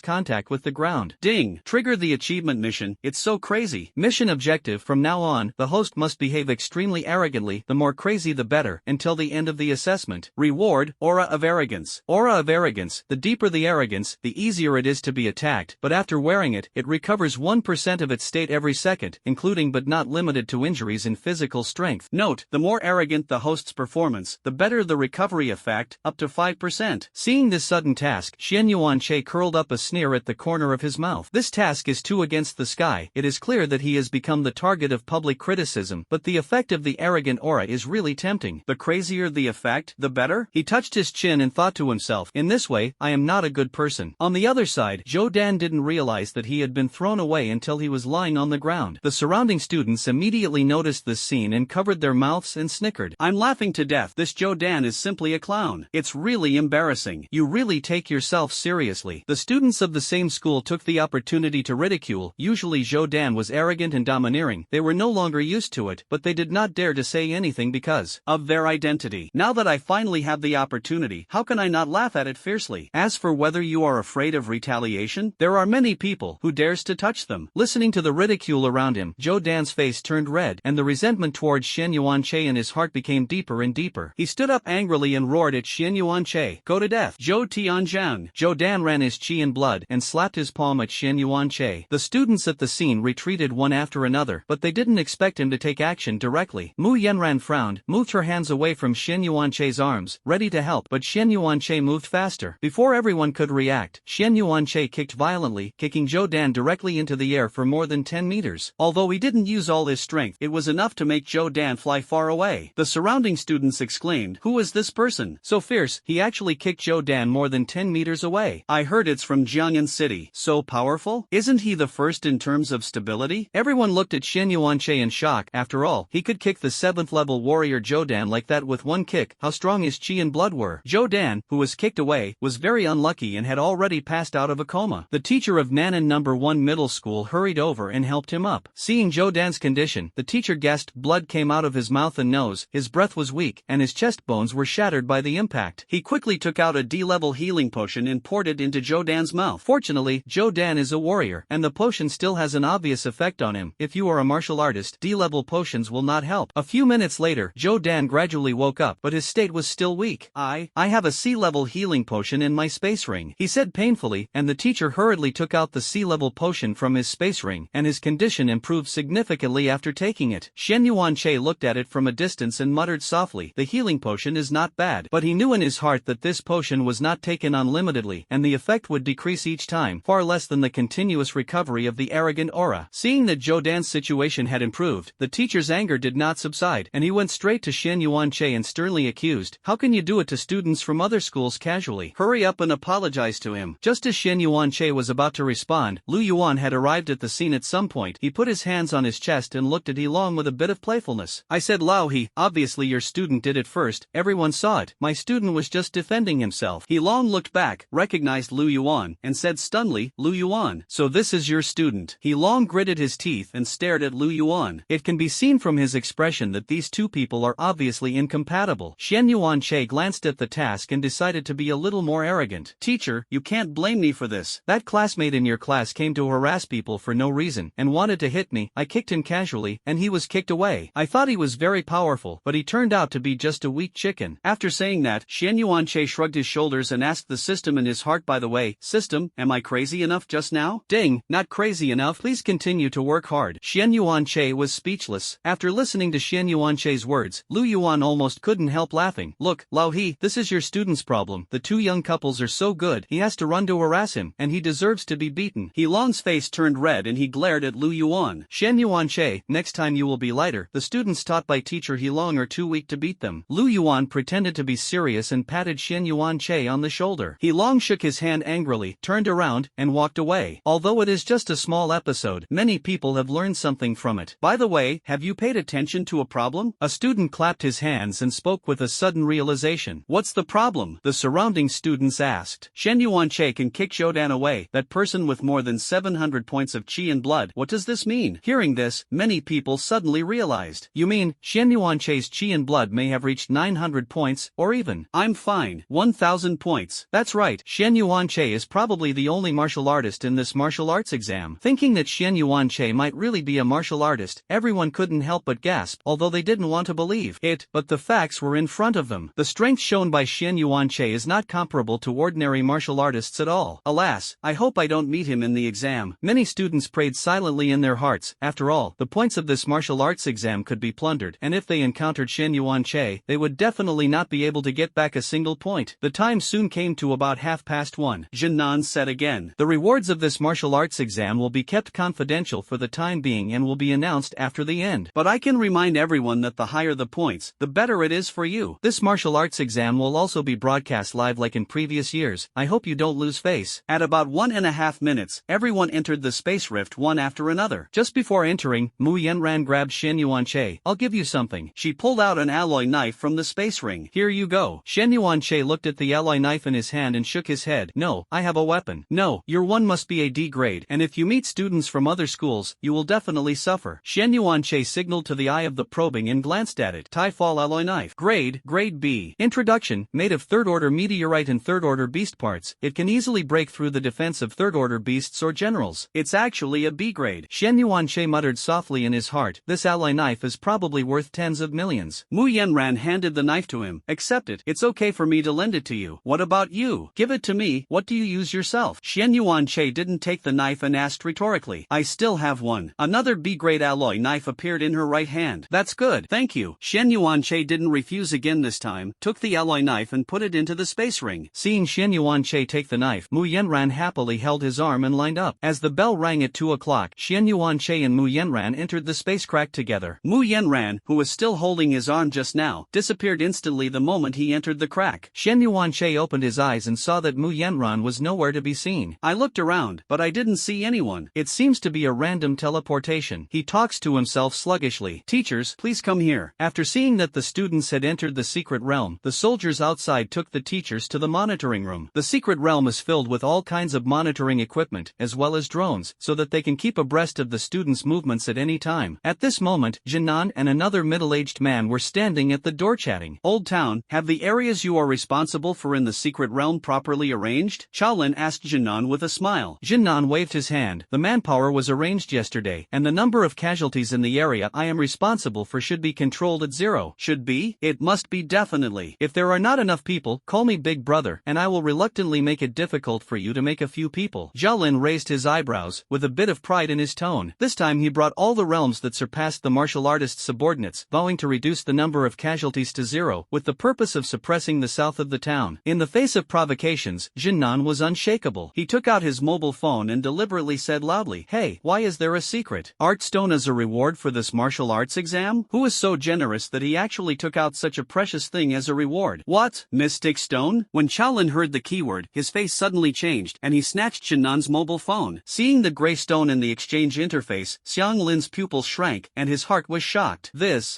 contact with the ground. Ding! Trigger the achievement mission. It's so crazy. Mission objective: from now on, the host must behave extremely arrogantly, the more crazy the better, until the end of the assessment. Reward: Aura of Arrogance. Aura of Arrogance. The deeper the arrogance, the easier it is to be attacked, but after wearing it, it recovers 1% of its state every second, including but not limited to injuries and physical strength. Note: the more arrogant the host's performance, the better the recovery effect, up to 5%. Seeing this sudden task, Shen Yuanche curled up a sneer at the corner of his mouth. This task is too against the sky. It is clear that he has become the target of public criticism, but the effect of the arrogant aura is really tempting. The crazier the effect, the better? He touched his chin and thought to himself, in this way, I am not a good person. On the other side, Joe Dan didn't realize that he had been thrown away until he was lying on the ground. The surrounding students immediately noticed this scene and covered their mouths and snickered. I'm laughing to death. This Joe Dan is simply a clown. It's really embarrassing. You really take yourself seriously. The students of the same school took the opportunity to ridicule. Usually Joe Dan was arrogant and domineering. They were no longer used to it, but they did not dare to say anything because of their identity. Now that I finally have the opportunity, how can I not laugh at it fiercely? As for whether you are afraid of retaliation, there are many people who dares to touch them. Listening to the ridicule around him, Joe Dan's face turned red, and the resentment towards Shen Yuanche in his heart became deeper and deeper. He stood up angrily and roared at Shen Yuanche, "Go to death, Zhou Tianzhang." Joe Dan ran his chi and blood and slapped his palm at Shen Yuanche. The students at the scene retreated one after another, but they didn't expect him to take action directly. Mu Yenran frowned, moved her hands away from Shen Yuanche's arms, ready to help, but Shen Yuanche moved faster. Before everyone could react, Shen Yuanche kicked violently, kicking Joe Dan directly into the air for more than 10 meters. Although he didn't use all his strength, it was enough to make Joe Dan fly far away. The surrounding students exclaimed, "Who is this person? So fierce, he actually kicked Joe Dan more than 10 meters away. I heard it's from Jiang'an City. So powerful? Isn't he the first in terms of stability?" Everyone looked at Shen Yuanche in shock. After all, he could kick the 7th level warrior Joe Dan like that with one kick. How strong his chi and blood were. Joe Dan, who was kicked away, was very unlucky and had already passed out of a coma. The teacher of Nan'an No. 1 Middle School hurried over and helped him up. Seeing Joe Dan's condition, the teacher gasped. Blood came out of his mouth and nose, his breath was weak, and his chest bones were shattered by the impact. He quickly took out a D-level healing potion and poured it into Joe Dan's mouth. Fortunately, Joe Dan is a warrior, and the potion still has an obvious effect on him. If you are a martial artist, D-level potions will not help. A few minutes later, Joe Dan gradually woke up, but his state was still weak. I have a C-level healing potion in my space ring," he said painfully, and the teacher hurriedly took out the C-level potion from his space ring, and his condition improved significantly after taking it. Shen Yuanche looked at it from a distance and muttered softly, "The healing potion is not bad," but he knew in his heart that this potion was not taken unlimitedly, and the effect would decrease each time, far less than the continuous recovery of the arrogant aura. Seeing that Joe Dan's situation had improved, the teacher's anger did not subside, and he went straight to Shen Yuanche and sternly accused, "How can you do it to students from other schools casually? Hurry up and apologize to him." Just as Shen Yuanche was about to respond, Lu Yuan had arrived at the scene at some point. He put his hands on his chest and looked at Long with a bit of playfulness. "I said Lao He, obviously your student did it first, everyone saw it. My student was just defending himself." Long looked back, recognized Lu Yuan, and said sternly, "Lu Yuan, so this is your student." Long gritted his teeth and stared at Lu Yuan. It can be seen from his expression that that these two people are obviously incompatible. Xian Yuanche glanced at the task and decided to be a little more arrogant. Teacher, you can't blame me for this. That classmate in your class came to harass people for no reason and wanted to hit me. I kicked him casually, and he was kicked away. I thought he was very powerful, but he turned out to be just a weak chicken. After saying that, Xian Yuanche shrugged his shoulders and asked the system in his heart, by the way, system, am I crazy enough just now? Ding, not crazy enough. Please continue to work hard. Xian Yuanche was speechless. After listening to Xian Yuanche's words, Lu Yuan almost couldn't help laughing. Look, Lao He, this is your student's problem. The two young couples are so good, he has to run to harass him, and he deserves to be beaten. He Long's face turned red and he glared at Lu Yuan. Xian Yuanche, next time you will be lighter. The students taught by teacher He Long are too weak to beat them. Lu Yuan pretended to be serious and patted Xian Yuanche on the shoulder. He Long shook his hand angrily, turned around, and walked away. Although it is just a small episode, many people have learned something from it. By the way, have you paid attention to a problem? A student clapped his hands and spoke with a sudden realization. What's the problem? The surrounding students asked. Xian Yuanche can kick Showdown away, that person with more than 700 points of chi and blood. What does this mean? Hearing this, many people suddenly realized. You mean, Xian Yuanche's chi and blood may have reached 900 points, or even, I'm fine, 1000 points. That's right, Xian Yuanche is probably the only martial artist in this martial arts exam. Thinking that Xian Yuanche might really be a martial artist, everyone couldn't help but gasp, although they didn't want to believe it, but the facts were in front of them. The strength shown by Xian Yuanche is not comparable to ordinary martial artists at all. Alas, I hope I don't meet him in the exam. Many students prayed silently in their hearts. After all, the points of this martial arts exam could be plundered, and if they encountered Xian Yuanche, they would definitely not be able to get back a single point. The time soon came to about 1:30. Jinan said again. The rewards of this martial arts exam will be kept confidential for the time being and will be announced after the end. But I can remind everyone that the higher the points, the better it is for you. This martial arts exam will also be broadcast live like in previous years. I hope you don't lose face. At about 1.5 minutes, everyone entered the space rift one after another. Just before entering, Mu Yanran grabbed Xian Yuanche. I'll give you something. She pulled out an alloy knife from the space ring. Here you go. Xian Yuanche looked at the alloy knife in his hand and shook his head. No, I have a weapon. No, your one must be a D grade, and if you meet students from other schools, you will definitely suffer. Xian Yuanche signaled to the eye of the probing and glanced at it. Typhal alloy knife. Grade B. Introduction, made of third-order meteorite and third-order beast parts, it can easily break through the defense of third-order beasts or generals. It's actually a B grade. Xian Yuanche muttered softly in his heart. This alloy knife is probably worth tens of millions. Mu Yanran handed the knife to him. Accept it. It's okay for me to lend it to you. What about you? Give it to me. What do you use yourself? Xian Yuanche didn't take the knife and asked rhetorically. I still have one. Another B-grade alloy knife appeared in her right hand. That's good. Thank you. Xian Yuanche didn't refuse again this time, took the alloy knife and put it into the space ring. Seeing Xian Yuanche take the knife, Mu Yanran happily held his arm and lined up. As the bell rang at 2 o'clock, Xian Yuanche and Mu Yanran entered the space crack together. Mu Yanran, who was still holding his arm just now, disappeared instantly the moment he entered the crack. Xian Yuanche opened his eyes and saw that Mu Yanran was nowhere to be seen. I looked around, but I didn't see anyone. It seems to be a random teleportation. He talks to himself sluggishly. Teachers, please come here. After seeing that the students had entered the secret realm, the soldiers outside took the teachers to the monitoring room. The secret realm is filled with all kinds of monitoring equipment, as well as drones, so that they can keep abreast of the students' movements at any time. At this moment, Jinan and another middle-aged man were standing at the door chatting. Old Town, have the areas you are responsible for in the secret realm properly arranged? Shaolin asked Jinan with a smile. Jinan waved his hand. The manpower was arranged yesterday, and the number of casualties in the area I am responsible for should be controlled at 0. Should be? It must be definitely. If there are not enough people, call me Big Brother, and I will reluctantly make it difficult for you to make a few people. Shaolin raised his eyebrows, with a bit of pride in his tone. This time he brought all the realms that surpassed the martial artist's subordinates, vowing to reduce the number of casualties to 0, with the purpose of suppressing the south of the town. In the face of provocations, Jinan was unshakable. He took out his mobile phone and deliberately said loudly, Hey, why is there a secret art stone as a reward for this martial arts exam? Who is so generous that he actually took out such a precious thing as a reward? What? Mystic stone? When Shaolin heard the keyword, his face suddenly changed, and he snatched Jinan's mobile phone. Seeing the gray stone in the exchange interface, Xiang Lin's pupils shrank, and his heart was shocked.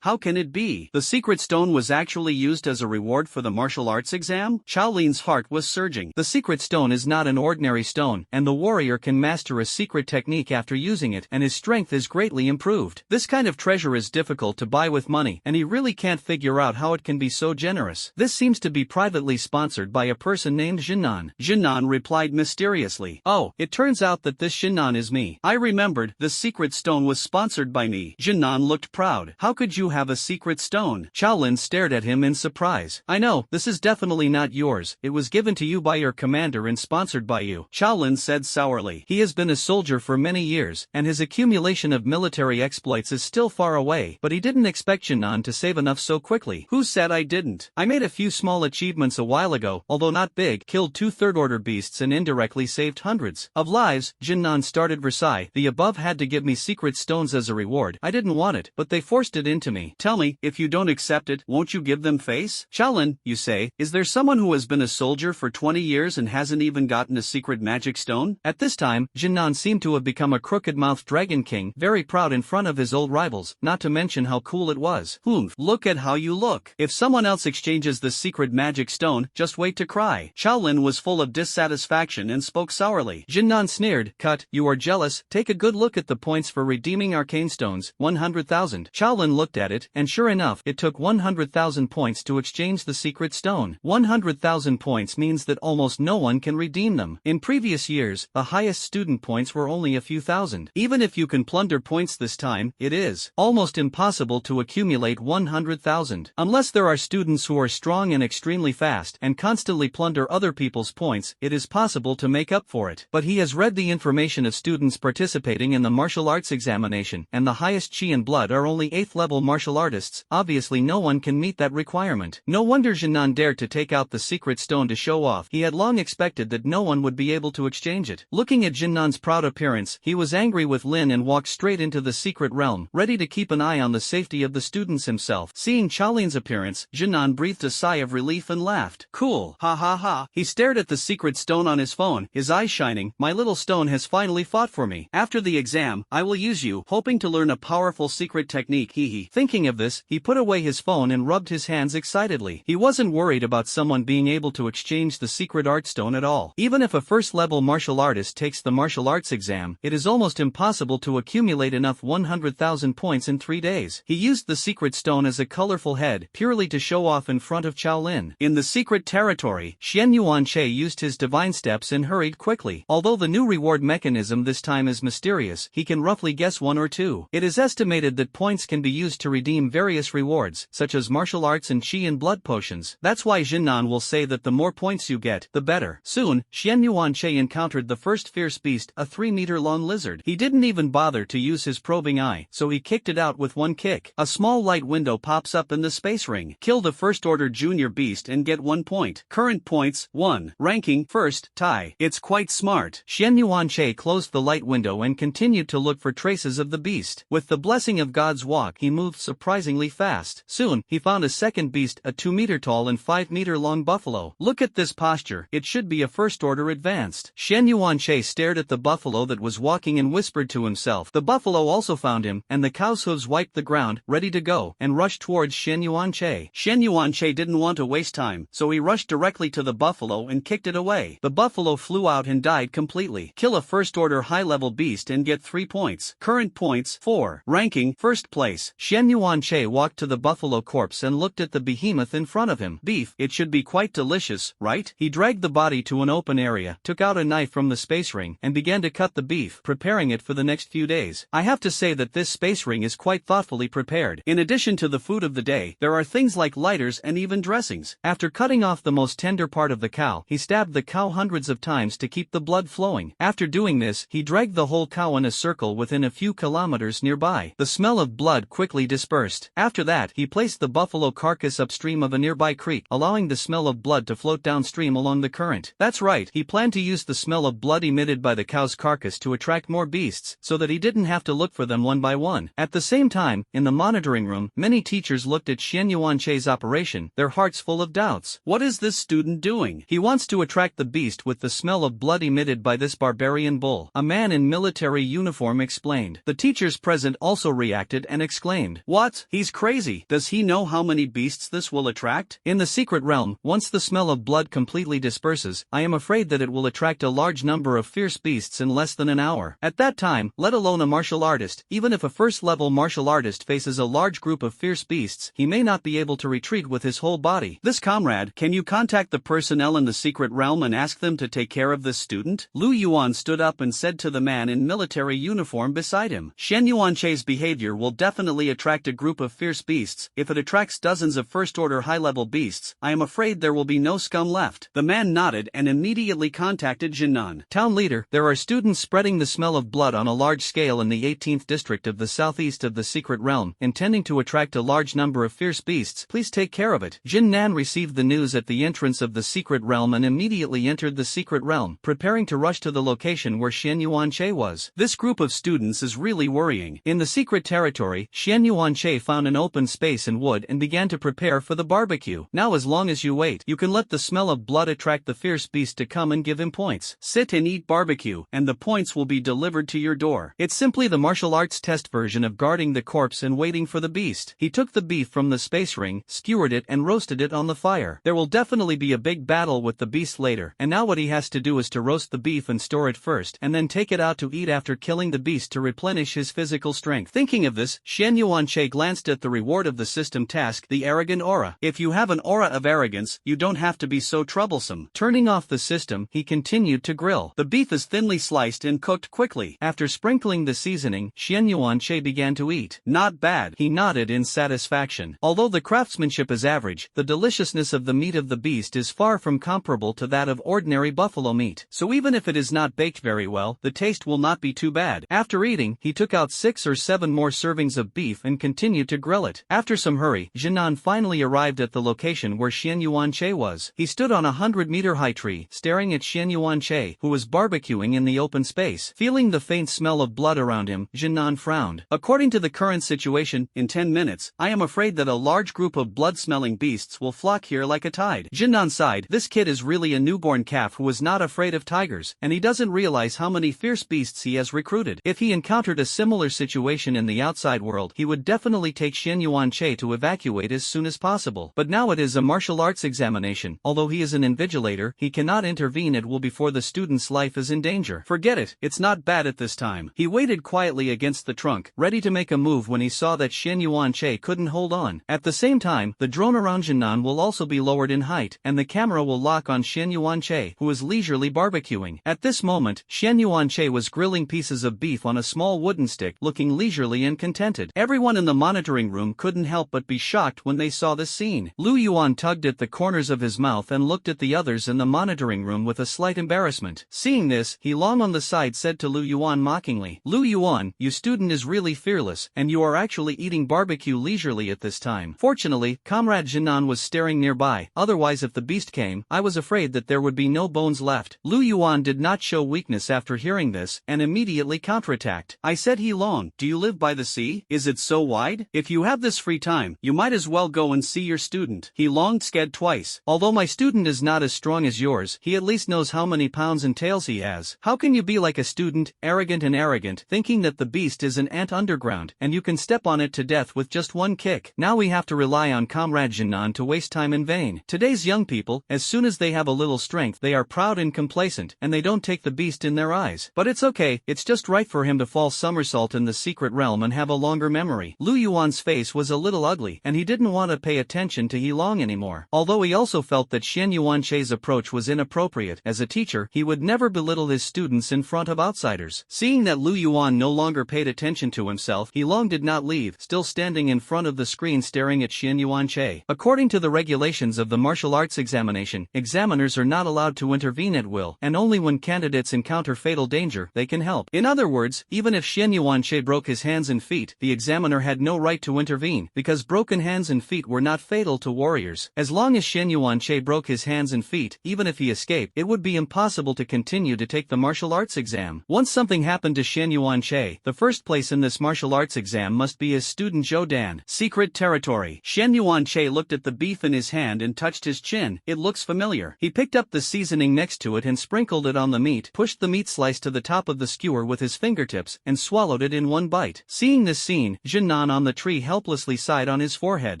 How can it be? The secret stone was actually used as a reward for the martial arts exam? Shaolin's heart was surging. The secret stone is not an ordinary stone, and the warrior can master a secret technique after using it, and his strength is greatly improved. This kind of treasure is difficult difficult to buy with money, and he really can't figure out how it can be so generous. This seems to be privately sponsored by a person named Jinnan. Jinnan replied mysteriously. Oh, it turns out that this Jinnan is me. I remembered, the secret stone was sponsored by me. Jinnan looked proud. How could you have a secret stone? Shaolin stared at him in surprise. I know, this is definitely not yours. It was given to you by your commander and sponsored by you. Shaolin said sourly. He has been a soldier for many years, and his accumulation of military exploits is still far away, but he didn't expect Jinnan to save enough so quickly. Who said I didn't? I made a few small achievements a while ago, although not big, killed 2 third-order beasts and indirectly saved hundreds of lives. Jinnan started Versailles. The above had to give me secret stones as a reward. I didn't want it, but they forced it into me. Tell me, if you don't accept it, won't you give them face? Shaolin, you say, is there someone who has been a soldier for 20 years and hasn't even gotten a secret magic stone? At this time, Jinnan seemed to have become a crooked-mouthed dragon king, very proud in front of his old rivals, not to mention how cool it was. Look at how you look. If someone else exchanges the secret magic stone, just wait to cry. Shaolin was full of dissatisfaction and spoke sourly. Jinnan sneered. Cut, you are jealous. Take a good look at the points for redeeming arcane stones, 100,000. Shaolin looked at it, and sure enough, it took 100,000 points to exchange the secret stone. 100,000 points means that almost no one can redeem them. In previous years, the highest student points were only a few thousand. Even if you can plunder points this time, it is almost impossible to accumulate 100,000. Unless there are students who are strong and extremely fast and constantly plunder other people's points, it is possible to make up for it. But he has read the information of students participating in the martial arts examination, and the highest chi and blood are only 8th level martial artists. Obviously no one can meet that requirement. No wonder Jinnan dared to take out the secret stone to show off. He had long expected that no one would be able to exchange it. Looking at Jinnan's proud appearance, he was angry with Lin and walked straight into the secret realm, ready to keep an eye on the safety of the students himself. Seeing Shaolin's appearance, Jinnan breathed a sigh of relief and laughed. Cool, ha ha ha. He stared at the secret stone on his phone, his eyes shining. My little stone has finally fought for me. After the exam, I will use you, hoping to learn a powerful secret technique, hee. Thinking of this, he put away his phone and rubbed his hands excitedly. He wasn't worried about someone being able to exchange the secret art stone at all. Even if a first-level martial artist takes the martial arts exam, it is almost impossible to accumulate enough 100,000 points in 3 days. He used the secret stone as a colorful head, purely to show off in front of Shaolin. In the secret territory, Xian Yuanche used his divine steps and hurried quickly. Although the new reward mechanism this time is mysterious, he can roughly guess 1 or 2. It is estimated that points can be used to redeem various rewards, such as martial arts and chi and blood potions. That's why Jinnan will say that the more points you get, the better. Soon, Xian Yuanche encountered the first fierce beast, a 3-meter-long lizard. He didn't even bother to use his probing eye, so he kicked it out with one kick. A small light window pops up in the space ring. Kill the first-order junior beast and get 1 point. Current points, 1. Ranking, first, tie. It's quite smart. Xian Yuanche closed the light window and continued to look for traces of the beast. With the blessing of God's walk, he moved surprisingly fast. Soon, he found a second beast, a 2-meter-tall and 5-meter-long buffalo. Look at this posture. It should be a first-order advanced. Xian Yuanche stared at the buffalo that was walking and whispered to himself. The buffalo also found him, and the cow's hooves wiped the ground, ready to go, and rushed towards Xian Yuanche. Xian Yuanche didn't want to waste time, so he rushed directly to the buffalo and kicked it away. The buffalo flew out and died completely. Kill a first-order high-level beast and get 3 points. Current points, 4. Ranking, first place. Xian Yuanche walked to the buffalo corpse and looked at the behemoth in front of him. Beef, it should be quite delicious, right? He dragged the body to an open area, took out a knife from the space ring, and began to cut the beef, preparing it for the next few days. I have to say that this space ring is quite thoughtfully prepared. In addition to the food of the day, there are things like lighters and even dressings. After cutting off the most tender part of the cow, he stabbed the cow hundreds of times to keep the blood flowing. After doing this, he dragged the whole cow in a circle within a few kilometers nearby. The smell of blood quickly dispersed. After that, he placed the buffalo carcass upstream of a nearby creek, allowing the smell of blood to float downstream along the current. That's right, he planned to use the smell of blood emitted by the cow's carcass to attract more beasts, so that he didn't have to look for them one by one. At the same time, in the monitoring room, many teachers looked at Xian Yuanche's operation, their hearts full of doubts. What is this student doing? He wants to attract the beast with the smell of blood emitted by this barbarian bull. A man in military uniform explained. The teachers present also reacted and exclaimed, "What? He's crazy. Does he know how many beasts this will attract?" In the secret realm, once the smell of blood completely disperses, I am afraid that it will attract a large number of fierce beasts in less than an hour. At that time, let alone a martial artist, even if a first-level martial artist forest faces a large group of fierce beasts, he may not be able to retreat with his whole body. This comrade, can you contact the personnel in the secret realm and ask them to take care of this student? Lu Yuan stood up and said to the man in military uniform beside him. Shen Yuanche's behavior will definitely attract a group of fierce beasts. If it attracts dozens of first-order high-level beasts, I am afraid there will be no scum left. The man nodded and immediately contacted Jinnan. Town leader, there are students spreading the smell of blood on a large scale in the 18th district of the southeast of the secret realm, intending to attract a large number of fierce beasts. Please take care of it. Jinnan received the news at the entrance of the secret realm and immediately entered the secret realm, preparing to rush to the location where Shen Yuanche was. This group of students is really worrying. In the secret territory, Shen Yuanche found an open space and wood and began to prepare for the barbecue. Now as long as you wait, you can let the smell of blood attract the fierce beast to come and give him points. Sit and eat barbecue, and the points will be delivered to your door. It's simply the martial arts test version of guarding the corpse and waiting for the beast. He took the beef from the space ring, skewered it and roasted it on the fire. There will definitely be a big battle with the beast later, and now what he has to do is to roast the beef and store it first, and then take it out to eat after killing the beast to replenish his physical strength. Thinking of this, Shen Yuanche glanced at the reward of the system task, the arrogant aura. If you have an aura of arrogance, you don't have to be so troublesome. Turning off the system, he continued to grill. The beef is thinly sliced and cooked quickly. After sprinkling the seasoning, Shen Yuanche began to eat. Not bad, he nodded in satisfaction. Although the craftsmanship is average, the deliciousness of the meat of the beast is far from comparable to that of ordinary buffalo meat. So even if it is not baked very well, the taste will not be too bad. After eating, he took out 6 or 7 more servings of beef and continued to grill it. After some hurry, Jinnan finally arrived at the location where Shen Yuanche was. He stood on a 100-meter high tree, staring at Shen Yuanche, who was barbecuing in the open space. Feeling the faint smell of blood around him, Jinnan frowned. According to the current situation, in 10 minutes, I am afraid that a large group of blood-smelling beasts will flock here like a tide. Jinnan sighed. This kid is really a newborn calf who is not afraid of tigers, and he doesn't realize how many fierce beasts he has recruited. If he encountered a similar situation in the outside world, he would definitely take Shen Yuanche to evacuate as soon as possible. But now it is a martial arts examination. Although he is an invigilator, he cannot intervene at will before the student's life is in danger. Forget it, it's not bad at this time. He waited quietly against the trunk, ready to make a move when he saw that Shen Yuanche couldn't hold on. At the same time, the drone around Jinnan will also be lowered in height, and the camera will lock on Shen Yuanche, who is leisurely barbecuing. At this moment, Shen Yuanche was grilling pieces of beef on a small wooden stick, looking leisurely and contented. Everyone in the monitoring room couldn't help but be shocked when they saw this scene. Lu Yuan tugged at the corners of his mouth and looked at the others in the monitoring room with a slight embarrassment. Seeing this, he long on the side said to Lu Yuan mockingly, "Lu Yuan, you student is really fearless, and you are actually eating barbecue leisurely at this time." Fortunately, Comrade Jinnan was staring nearby, otherwise if the beast came, I was afraid that there would be no bones left. Lu Yuan did not show weakness after hearing this, and immediately counterattacked. "I said He Long, do you live by the sea? Is it so wide? If you have this free time, you might as well go and see your student." He Long scared twice. "Although my student is not as strong as yours, he at least knows how many pounds and tails he has. How can you be like a student, arrogant, thinking that the beast is an ant underground, and you can step on it to death with just one kick? Now we have to rely on Comrade Jinnan to waste time in vain. Today's young people, as soon as they have a little strength, they are proud and complacent, and they don't take the beast in their eyes. But it's okay, it's just right for him to fall somersault in the secret realm and have a longer memory." Lu Yuan's face was a little ugly, and he didn't want to pay attention to He Long anymore. Although he also felt that Shen Yuanche's approach was inappropriate. As a teacher, he would never belittle his students in front of outsiders. Seeing that Lu Yuan no longer paid attention to himself, He Long did not leave, still standing in front of the screen staring at Shen Yuanche. According to the regulations of the martial arts examination, examiners are not allowed to intervene at will, and only when candidates encounter fatal danger, they can help. In other words, even if Shen Yuanche broke his hands and feet, the examiner had no right to intervene, because broken hands and feet were not fatal to warriors. As long as Shen Yuanche broke his hands and feet, even if he escaped, it would be impossible to continue to take the martial arts exam. Once something happened to Shen Yuanche, the first place in this martial arts exam must be his student Showdown. Secret territory. Shen Yuanche looked at the beef in his hand and touched his chin. It looks familiar. He picked up the seasoning next to it and sprinkled it on the meat, pushed the meat slice to the top of the skewer with his fingertips, and swallowed it in one bite. Seeing this scene, Jinnan on the tree helplessly sighed on his forehead.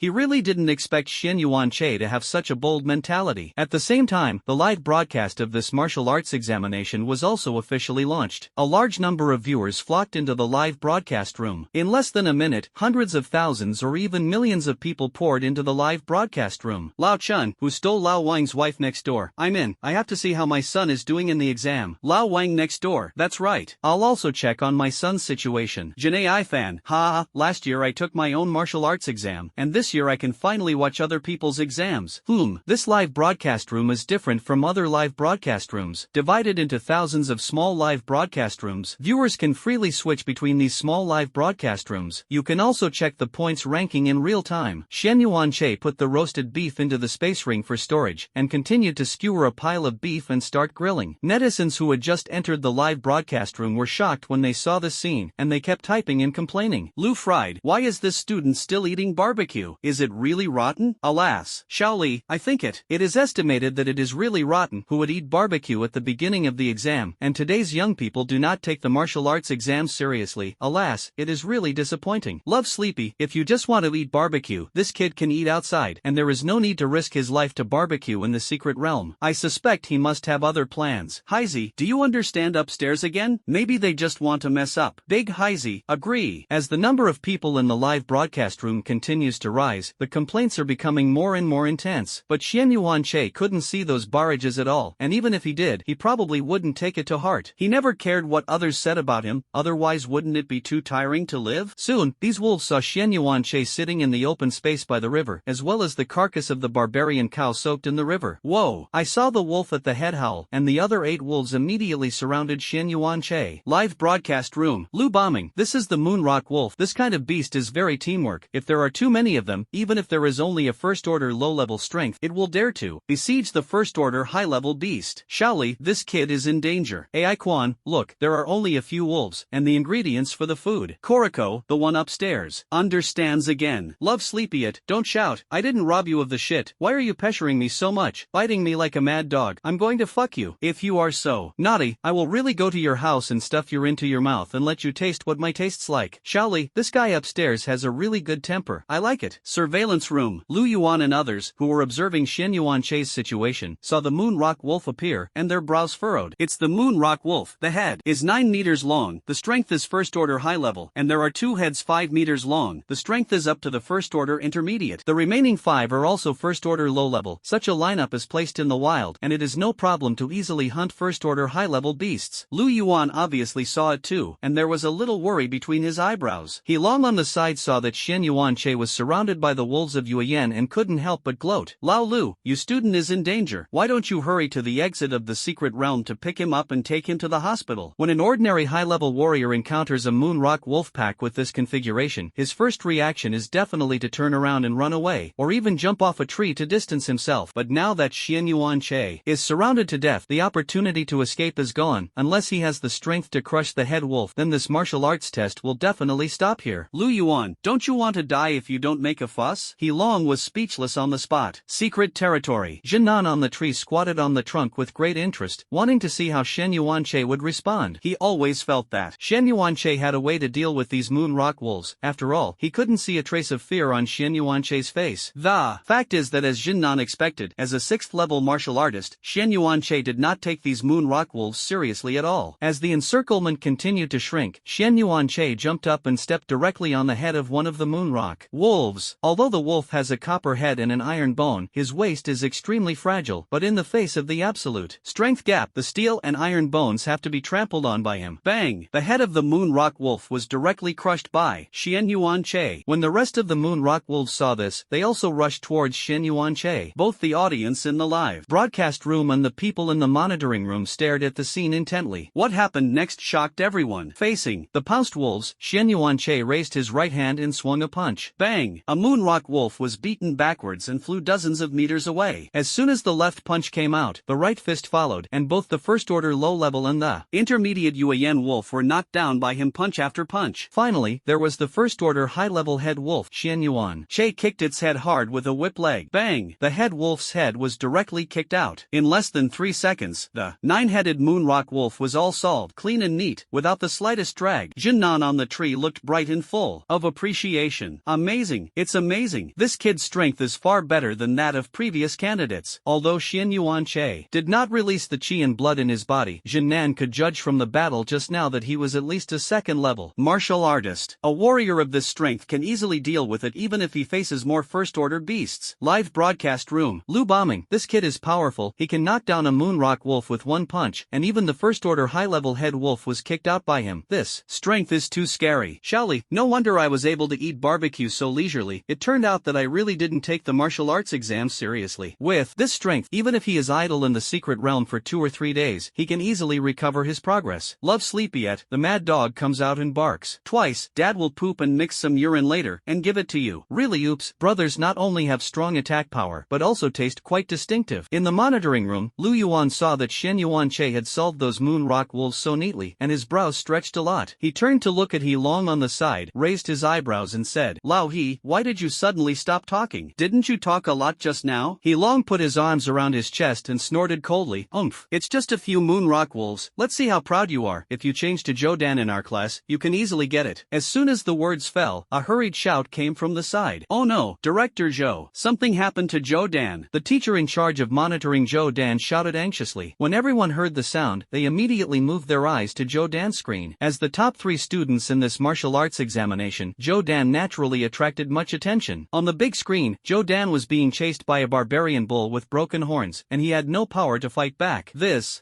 He really didn't expect Shen Yuanche to have such a bold mentality. At the same time, the live broadcast of this martial arts examination was also officially launched. A large number of viewers flocked into the live broadcast room. In less than than a minute, hundreds of thousands or even millions of people poured into the live broadcast room. Lao Chun, who stole Lao Wang's wife next door. I'm in. I have to see how my son is doing in the exam. Lao Wang next door. That's right. I'll also check on my son's situation. Janae I fan. Ha, last year I took my own martial arts exam, and this year I can finally watch other people's exams. This live broadcast room is different from other live broadcast rooms. Divided into thousands of small live broadcast rooms, viewers can freely switch between these small live broadcast rooms. You can also check the points ranking in real time. Shen Yuan-che put the roasted beef into the space ring for storage, and continued to skewer a pile of beef and start grilling. Netizens who had just entered the live broadcast room were shocked when they saw this scene, and they kept typing and complaining. Lu fried. Why is this student still eating barbecue? Is it really rotten? Alas. Shaoli, I think it is estimated that it is really rotten. Who would eat barbecue at the beginning of the exam? And today's young people do not take the martial arts exams seriously. Alas, it is really disappointing. Love Sleepy, if you just want to eat barbecue, this kid can eat outside, and there is no need to risk his life to barbecue in the secret realm. I suspect he must have other plans. Heizi, do you understand upstairs again? Maybe they just want to mess up. Big Heizi, agree. As the number of people in the live broadcast room continues to rise, the complaints are becoming more and more intense. But Xian Yuan-che couldn't see those barrages at all, and even if he did, he probably wouldn't take it to heart. He never cared what others said about him, otherwise wouldn't it be too tiring to live? Soon, these wolves saw Xian Yuan-che sitting in the open space by the river, as well as the carcass of the barbarian cow soaked in the river. Whoa! I saw the wolf at the head howl, and the other 8 wolves immediately surrounded Xian Yuan-che. Live broadcast room. Lu bombing. This is the Moonrock wolf. This kind of beast is very teamwork. If there are too many of them, even if there is only a first-order low-level strength, it will dare to besiege the first-order high-level beast. Shaoli, this kid is in danger. Ai Quan, look, there are only a few wolves, and the ingredients for the food. Koriko, the one upstairs, understands again. Love Sleepy it, don't shout, I didn't rob you of the shit. Why are you pressuring me so much, biting me like a mad dog? I'm going to fuck you. If you are so naughty, I will really go to your house and stuff you into your mouth and let you taste what my tastes like. Shaoli, this guy upstairs has a really good temper. I like it. Surveillance room. Lu Yuan and others, who were observing Xian Yuan-che's situation, saw the Moon Rock Wolf appear, and their brows furrowed. It's the Moon Rock Wolf. The head is 9 meters long, the strength is first order high level, and there are 2 heads 5 meters long. The strength is up to the first order intermediate. The remaining 5 are also first order low level. Such a lineup is placed in the wild, and it is no problem to easily hunt first order high level beasts. Lu Yuan obviously saw it too, and there was a little worry between his eyebrows. He long on the side saw that Xian Yuan-che was surrounded by the wolves of Yuan and couldn't help but gloat. Lao Lu, your student is in danger. Why don't you hurry to the exit of the secret realm to pick him up and take him to the hospital? When an ordinary high-level warrior encounters a Moon Rock wolf pack with this configuration, his first reaction is definitely to turn around and run away, or even jump off a tree to distance himself. But now that Xian Yuan-che is surrounded to death, the opportunity to escape is gone. Unless he has the strength to crush the head wolf, then this martial arts test will definitely stop here. Lu Yuan, don't you want to die if you don't make a fuss? He long was speechless on the spot. Secret territory. Jinan on the tree squatted on the trunk with great interest, wanting to see how Xian Yuan-che would respond. He always felt that Xian Yuan-che had a way to deal with these Moon Rock wolves. After all, he couldn't see a trace of fear on Xian Yuan-che's face. The fact is that, as Jinan expected, as a 6th level martial artist, Xian Yuan-che did not take these Moon Rock wolves seriously at all. As the encirclement continued to shrink, Xian Yuan-che jumped up and stepped directly on the head of one of the Moon Rock wolves. Although the wolf has a copper head and an iron bone, his waist is extremely fragile, but in the face of the absolute strength gap, the steel and iron bones have to be trampled on by him. Bang! The head of the Moon Rock wolf was directly crushed by Xian Yuan-che. When the rest of the Moon Rock wolves saw this, they also rushed towards Xian Yuan-che. Both the audience in the live broadcast room and the people in the monitoring room stared at the scene intently. What happened next shocked everyone. Facing the pounced wolves, Xian Yuan-che raised his right hand and swung a punch. Bang! A Moon Rock wolf was beaten backwards and flew dozens of meters away. As soon as the left punch came out, the right fist followed, and both the first order low level and the intermediate Yuan wolf were knocked down by him punch after punch. Finally, there was the first order high level head wolf. Xian Yuan-che kicked its head hard with a whip leg. Bang! The head wolf's head was directly kicked out. In less than 3 seconds, the 9-headed Moon Rock wolf was all solved, clean and neat, without the slightest drag. Jinan on the tree looked bright and full of appreciation. Amazing! It's amazing! This kid's strength is far better than that of previous candidates. Although Xian Yuan-che did not release the qi and blood in his body, Jinan could judge from the battle just now that he was at least a 2nd level martial artist. best. A warrior of this strength can easily deal with it even if he faces more first-order beasts. Live broadcast room. Lu bombing. This kid is powerful, he can knock down a moonrock wolf with one punch, and even the first-order high-level head wolf was kicked out by him. This strength is too scary. Shaoli, no wonder I was able to eat barbecue so leisurely. It turned out that I really didn't take the martial arts exam seriously. With this strength, even if he is idle in the secret realm for 2 or 3 days, he can easily recover his progress. Love Sleepyet, the mad dog comes out and barks. Twice, dad will poop and mix some urine later, and give it to you. Really oops, brothers not only have strong attack power, but also taste quite distinctive. In the monitoring room, Lu Yuan saw that Shen Yuanche had solved those moon rock wolves so neatly, and his brows stretched a lot. He turned to look at He Long on the side, raised his eyebrows and said, Lao He, why did you suddenly stop talking? Didn't you talk a lot just now? He Long put his arms around his chest and snorted coldly, Oomph, it's just a few moon rock wolves, let's see how proud you are. If you change to Jodan in our class, you can easily get it. As soon as the words fell, a hurried shout came from the side. Oh no, Director Zhou, something happened to Jodan. The teacher in charge of monitoring Jodan shouted anxiously. When everyone heard the sound, they immediately moved their eyes to Jodan's screen. As the top 3 students in this martial arts examination, Jodan naturally attracted much attention. On the big screen, Jodan was being chased by a barbarian bull with broken horns, and he had no power to fight back.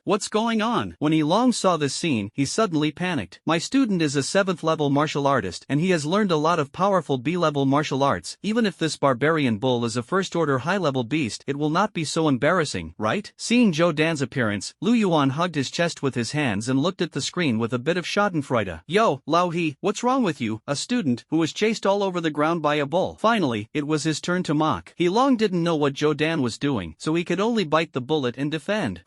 What's going on? When He Long saw this scene, he suddenly panicked. My student is a 7th level martial artist, and he has learned a lot of powerful B-level martial arts. Even if this barbarian bull is a first-order high-level beast, it will not be so embarrassing, right? Seeing Jodan's appearance, Lu Yuan hugged his chest with his hands and looked at the screen with a bit of schadenfreude. Yo, Lao He, what's wrong with you? A student who was chased all over the ground by a bull. Finally, it was his turn to mock. He Long didn't know what Jodan was doing, so he could only bite the bullet and defend.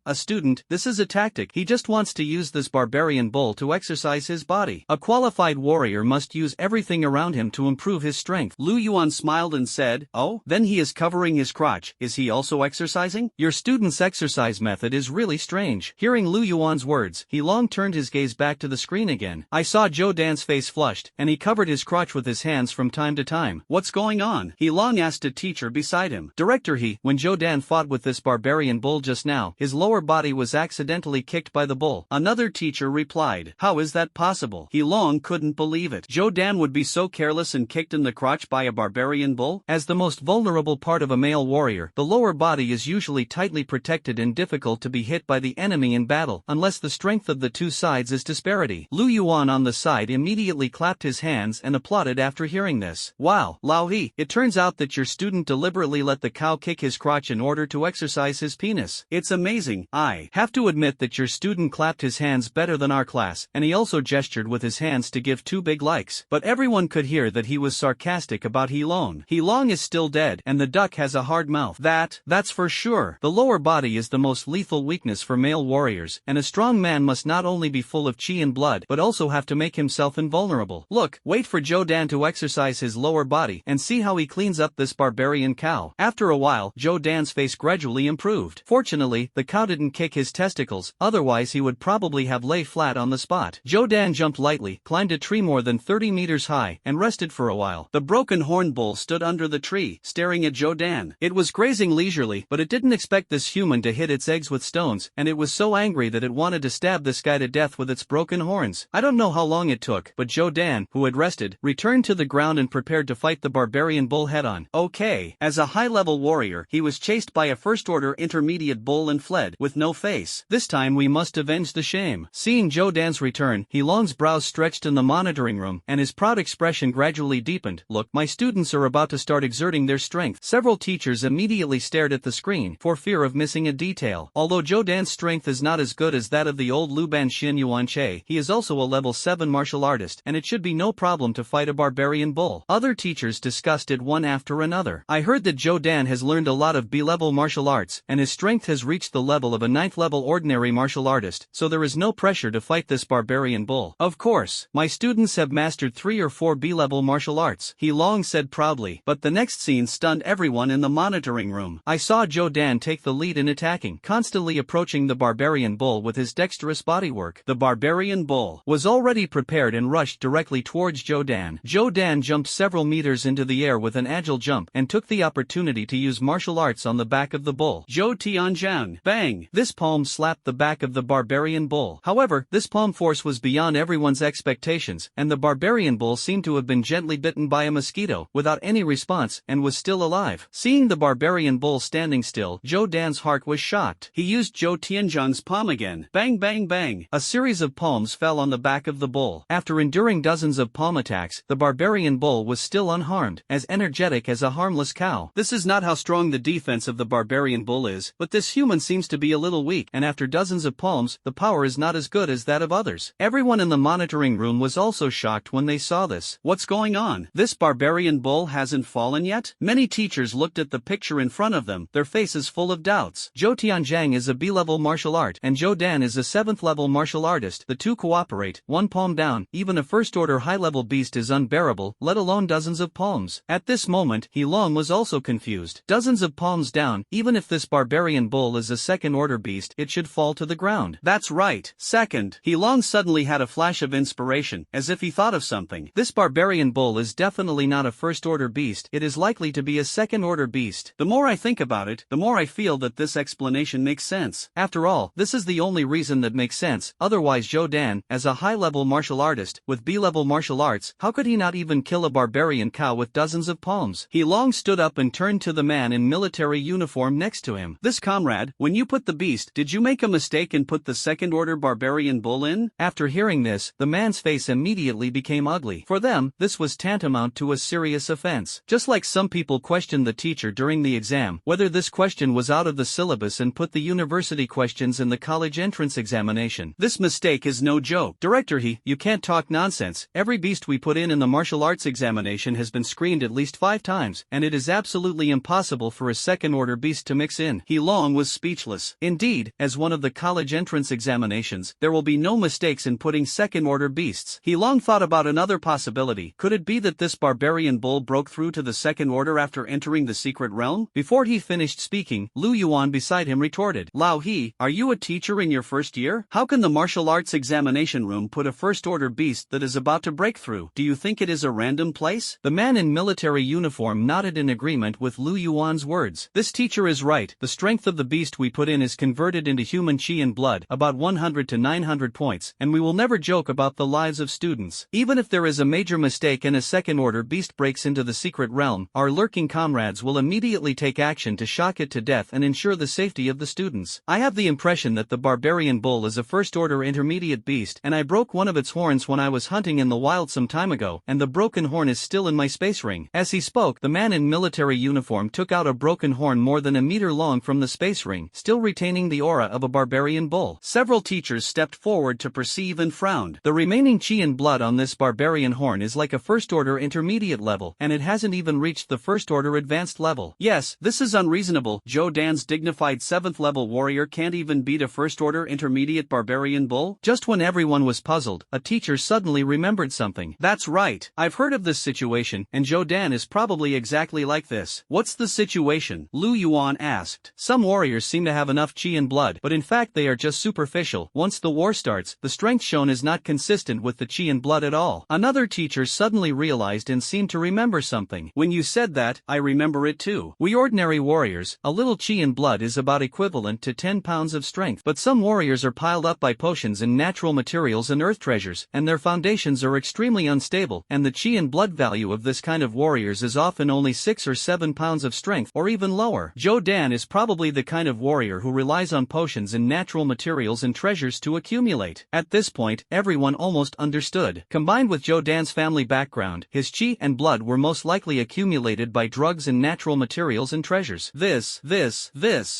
A student, this is a tactic. He just wants to use this barbarian bull to exercise his body. A qualified warrior must use everything around him to improve his strength. Lu Yuan smiled and said, oh, then he is covering his crotch. Is he also exercising? Your student's exercise method is really strange. Hearing Lu Yuan's words, He Long turned his gaze back to the screen again. I saw Jodan's face flushed, and he covered his crotch with his hands from time to time. What's going on? He Long asked a teacher beside him. Director He, when Jodan fought with this barbarian bull just now, his lower body was accidentally kicked by the bull. Another teacher replied. How is that possible? He Long couldn't believe it. Jodan would be so careless and kicked in the crotch by a barbarian bull? As the most vulnerable part of a male warrior, the lower body is usually tightly protected and difficult to be hit by the enemy in battle, unless the strength of the two sides is disparity. Lu Yuan on the side immediately clapped his hands and applauded after hearing this. Wow, Lao He, it turns out that your student deliberately let the cow kick his crotch in order to exercise his penis. It's amazing. I have to admit that your student clapped his hands better than our class, and he also gestured with his hands to give 2 big likes. But everyone could hear that he was sarcastic about He Long. He Long is still dead, and the duck has a hard mouth. That's for sure. The lower body is the most lethal weakness for male warriors, and a strong man must not only be full of chi and blood, but also have to make himself invulnerable. Look, wait for Jodan to exercise his lower body, and see how he cleans up this barbarian cow. After a while, Jodan's face gradually improved. Fortunately, the cow didn't kick his testicles, otherwise he would probably have lay flat on the spot. Jodan jumped lightly, climbed a tree more than 30 meters high, and rested for a while. The broken horn bull stood under the tree, staring at Jodan. It was grazing leisurely, but it didn't expect this human to hit its eggs with stones, and it was so angry that it wanted to stab this guy to death with its broken horns. I don't know how long it took, but Jodan, who had rested, returned to the ground and prepared to fight the barbarian bull head-on. Okay. As a high-level warrior, he was chased by a first-order intermediate bull and fled, with no face. This time we must avenge the shame. Seeing Jodan's return, He Long's brows stretched in the monitoring room, and his proud expression gradually deepened. Look, my students are about to start exerting their strength. Several teachers immediately stared at the screen, for fear of missing a detail. Although Jodan's strength is not as good as that of the old Luban Xin Yuanche, he is also a level 7 martial artist, and it should be no problem to fight a barbarian bull. Other teachers discussed it one after another. I heard that Jodan has learned a lot of B-level martial arts, and his strength has reached the level of a 9th level ordinary martial artist, so there is no pressure to fight this barbarian bull. Of course, my students have mastered 3 or 4 B-level martial arts, He Long said proudly, but the next scene stunned everyone in the monitoring room. I saw Jodan take the lead in attacking, constantly approaching the barbarian bull with his dexterous bodywork. The barbarian bull was already prepared and rushed directly towards Jodan. Jodan jumped several meters into the air with an agile jump and took the opportunity to use martial arts on the back of the bull. Zhou Tianjian. Bang! This palm slapped the back of the barbarian bull. However, this palm force was beyond everyone's expectation. consultations, and the barbarian bull seemed to have been gently bitten by a mosquito, without any response, and was still alive. Seeing the barbarian bull standing still, Zhou Dan's heart was shocked. He used Zhou Tianzhang's palm again. Bang bang bang! A series of palms fell on the back of the bull. After enduring dozens of palm attacks, the barbarian bull was still unharmed, as energetic as a harmless cow. This is not how strong the defense of the barbarian bull is, but this human seems to be a little weak, and after dozens of palms, the power is not as good as that of others. Everyone in the monitoring room was also shocked when they saw this. What's going on? This barbarian bull hasn't fallen yet? Many teachers looked at the picture in front of them, their faces full of doubts. Zhou Tianzhang is a B-level martial art, and Zhou Dan is a 7th-level martial artist. The two cooperate, one palm down. Even a first-order high-level beast is unbearable, let alone dozens of palms. At this moment, He Long was also confused. Dozens of palms down, even if this barbarian bull is a second-order beast, it should fall to the ground. That's right. Second, He Long suddenly had a flash of inspiration, as if he thought of something. This barbarian bull is definitely not a first-order beast, it is likely to be a second-order beast. The more I think about it, the more I feel that this explanation makes sense. After all, this is the only reason that makes sense, otherwise Zhou Dan, as a high-level martial artist, with B-level martial arts, how could he not even kill a barbarian cow with dozens of palms? He Long stood up and turned to the man in military uniform next to him. This comrade, when you put the beast, did you make a mistake and put the second-order barbarian bull in? After hearing this, the man's face immediately became ugly. For them, this was tantamount to a serious offense. Just like some people questioned the teacher during the exam, whether this question was out of the syllabus and put the university questions in the college entrance examination. This mistake is no joke. Director you can't talk nonsense. Every beast we put in the martial arts examination has been screened at least 5 times, and it is absolutely impossible for a second-order beast to mix in. He Long was speechless. Indeed, as one of the college entrance examinations, there will be no mistakes in putting second-order beasts. He Long thought about another possibility. Could it be that this barbarian bull broke through to the second order after entering the secret realm? Before he finished speaking, Lu Yuan beside him retorted, Lao He, are you a teacher in your first year? How can the martial arts examination room put a first-order beast that is about to break through? Do you think it is a random place? The man in military uniform nodded in agreement with Lu Yuan's words. This teacher is right. The strength of the beast we put in is converted into human chi and blood, about 100 to 900 points, and we will never joke about the lives of students. Even if there is a major mistake and a second-order beast breaks into the secret realm, our lurking comrades will immediately take action to shock it to death and ensure the safety of the students. I have the impression that the barbarian bull is a first-order intermediate beast, and I broke one of its horns when I was hunting in the wild some time ago, and the broken horn is still in my space ring. As he spoke, the man in military uniform took out a broken horn more than a meter long from the space ring, still retaining the aura of a barbarian bull. Several teachers stepped forward to perceive and frowned. The remaining chi and blood on this barbarian horn is like a first-order intermediate level, and it hasn't even reached the first-order advanced level. Yes, this is unreasonable. Zhou Dan's dignified 7th-level warrior can't even beat a first-order intermediate barbarian bull? Just when everyone was puzzled, a teacher suddenly remembered something. That's right. I've heard of this situation, and Zhou Dan is probably exactly like this. What's the situation? Lu Yuan asked. Some warriors seem to have enough chi and blood, but in fact they are just superficial. Once the war starts, the strength shown is not consistent with the chi and blood at all. Another teacher suddenly realized and seemed to remember something. When you said that, I remember it too. We ordinary warriors, a little chi and blood is about equivalent to 10 pounds of strength, but some warriors are piled up by potions and natural materials and earth treasures, and their foundations are extremely unstable, and the chi and blood value of this kind of warriors is often only 6 or 7 pounds of strength, or even lower. Zhou Dan is probably the kind of warrior who relies on potions and natural materials and treasures to accumulate. At this point, everyone almost understood. Combined with Zhou Dan's family background, his chi and blood were most likely accumulated by drugs and natural materials and treasures. This.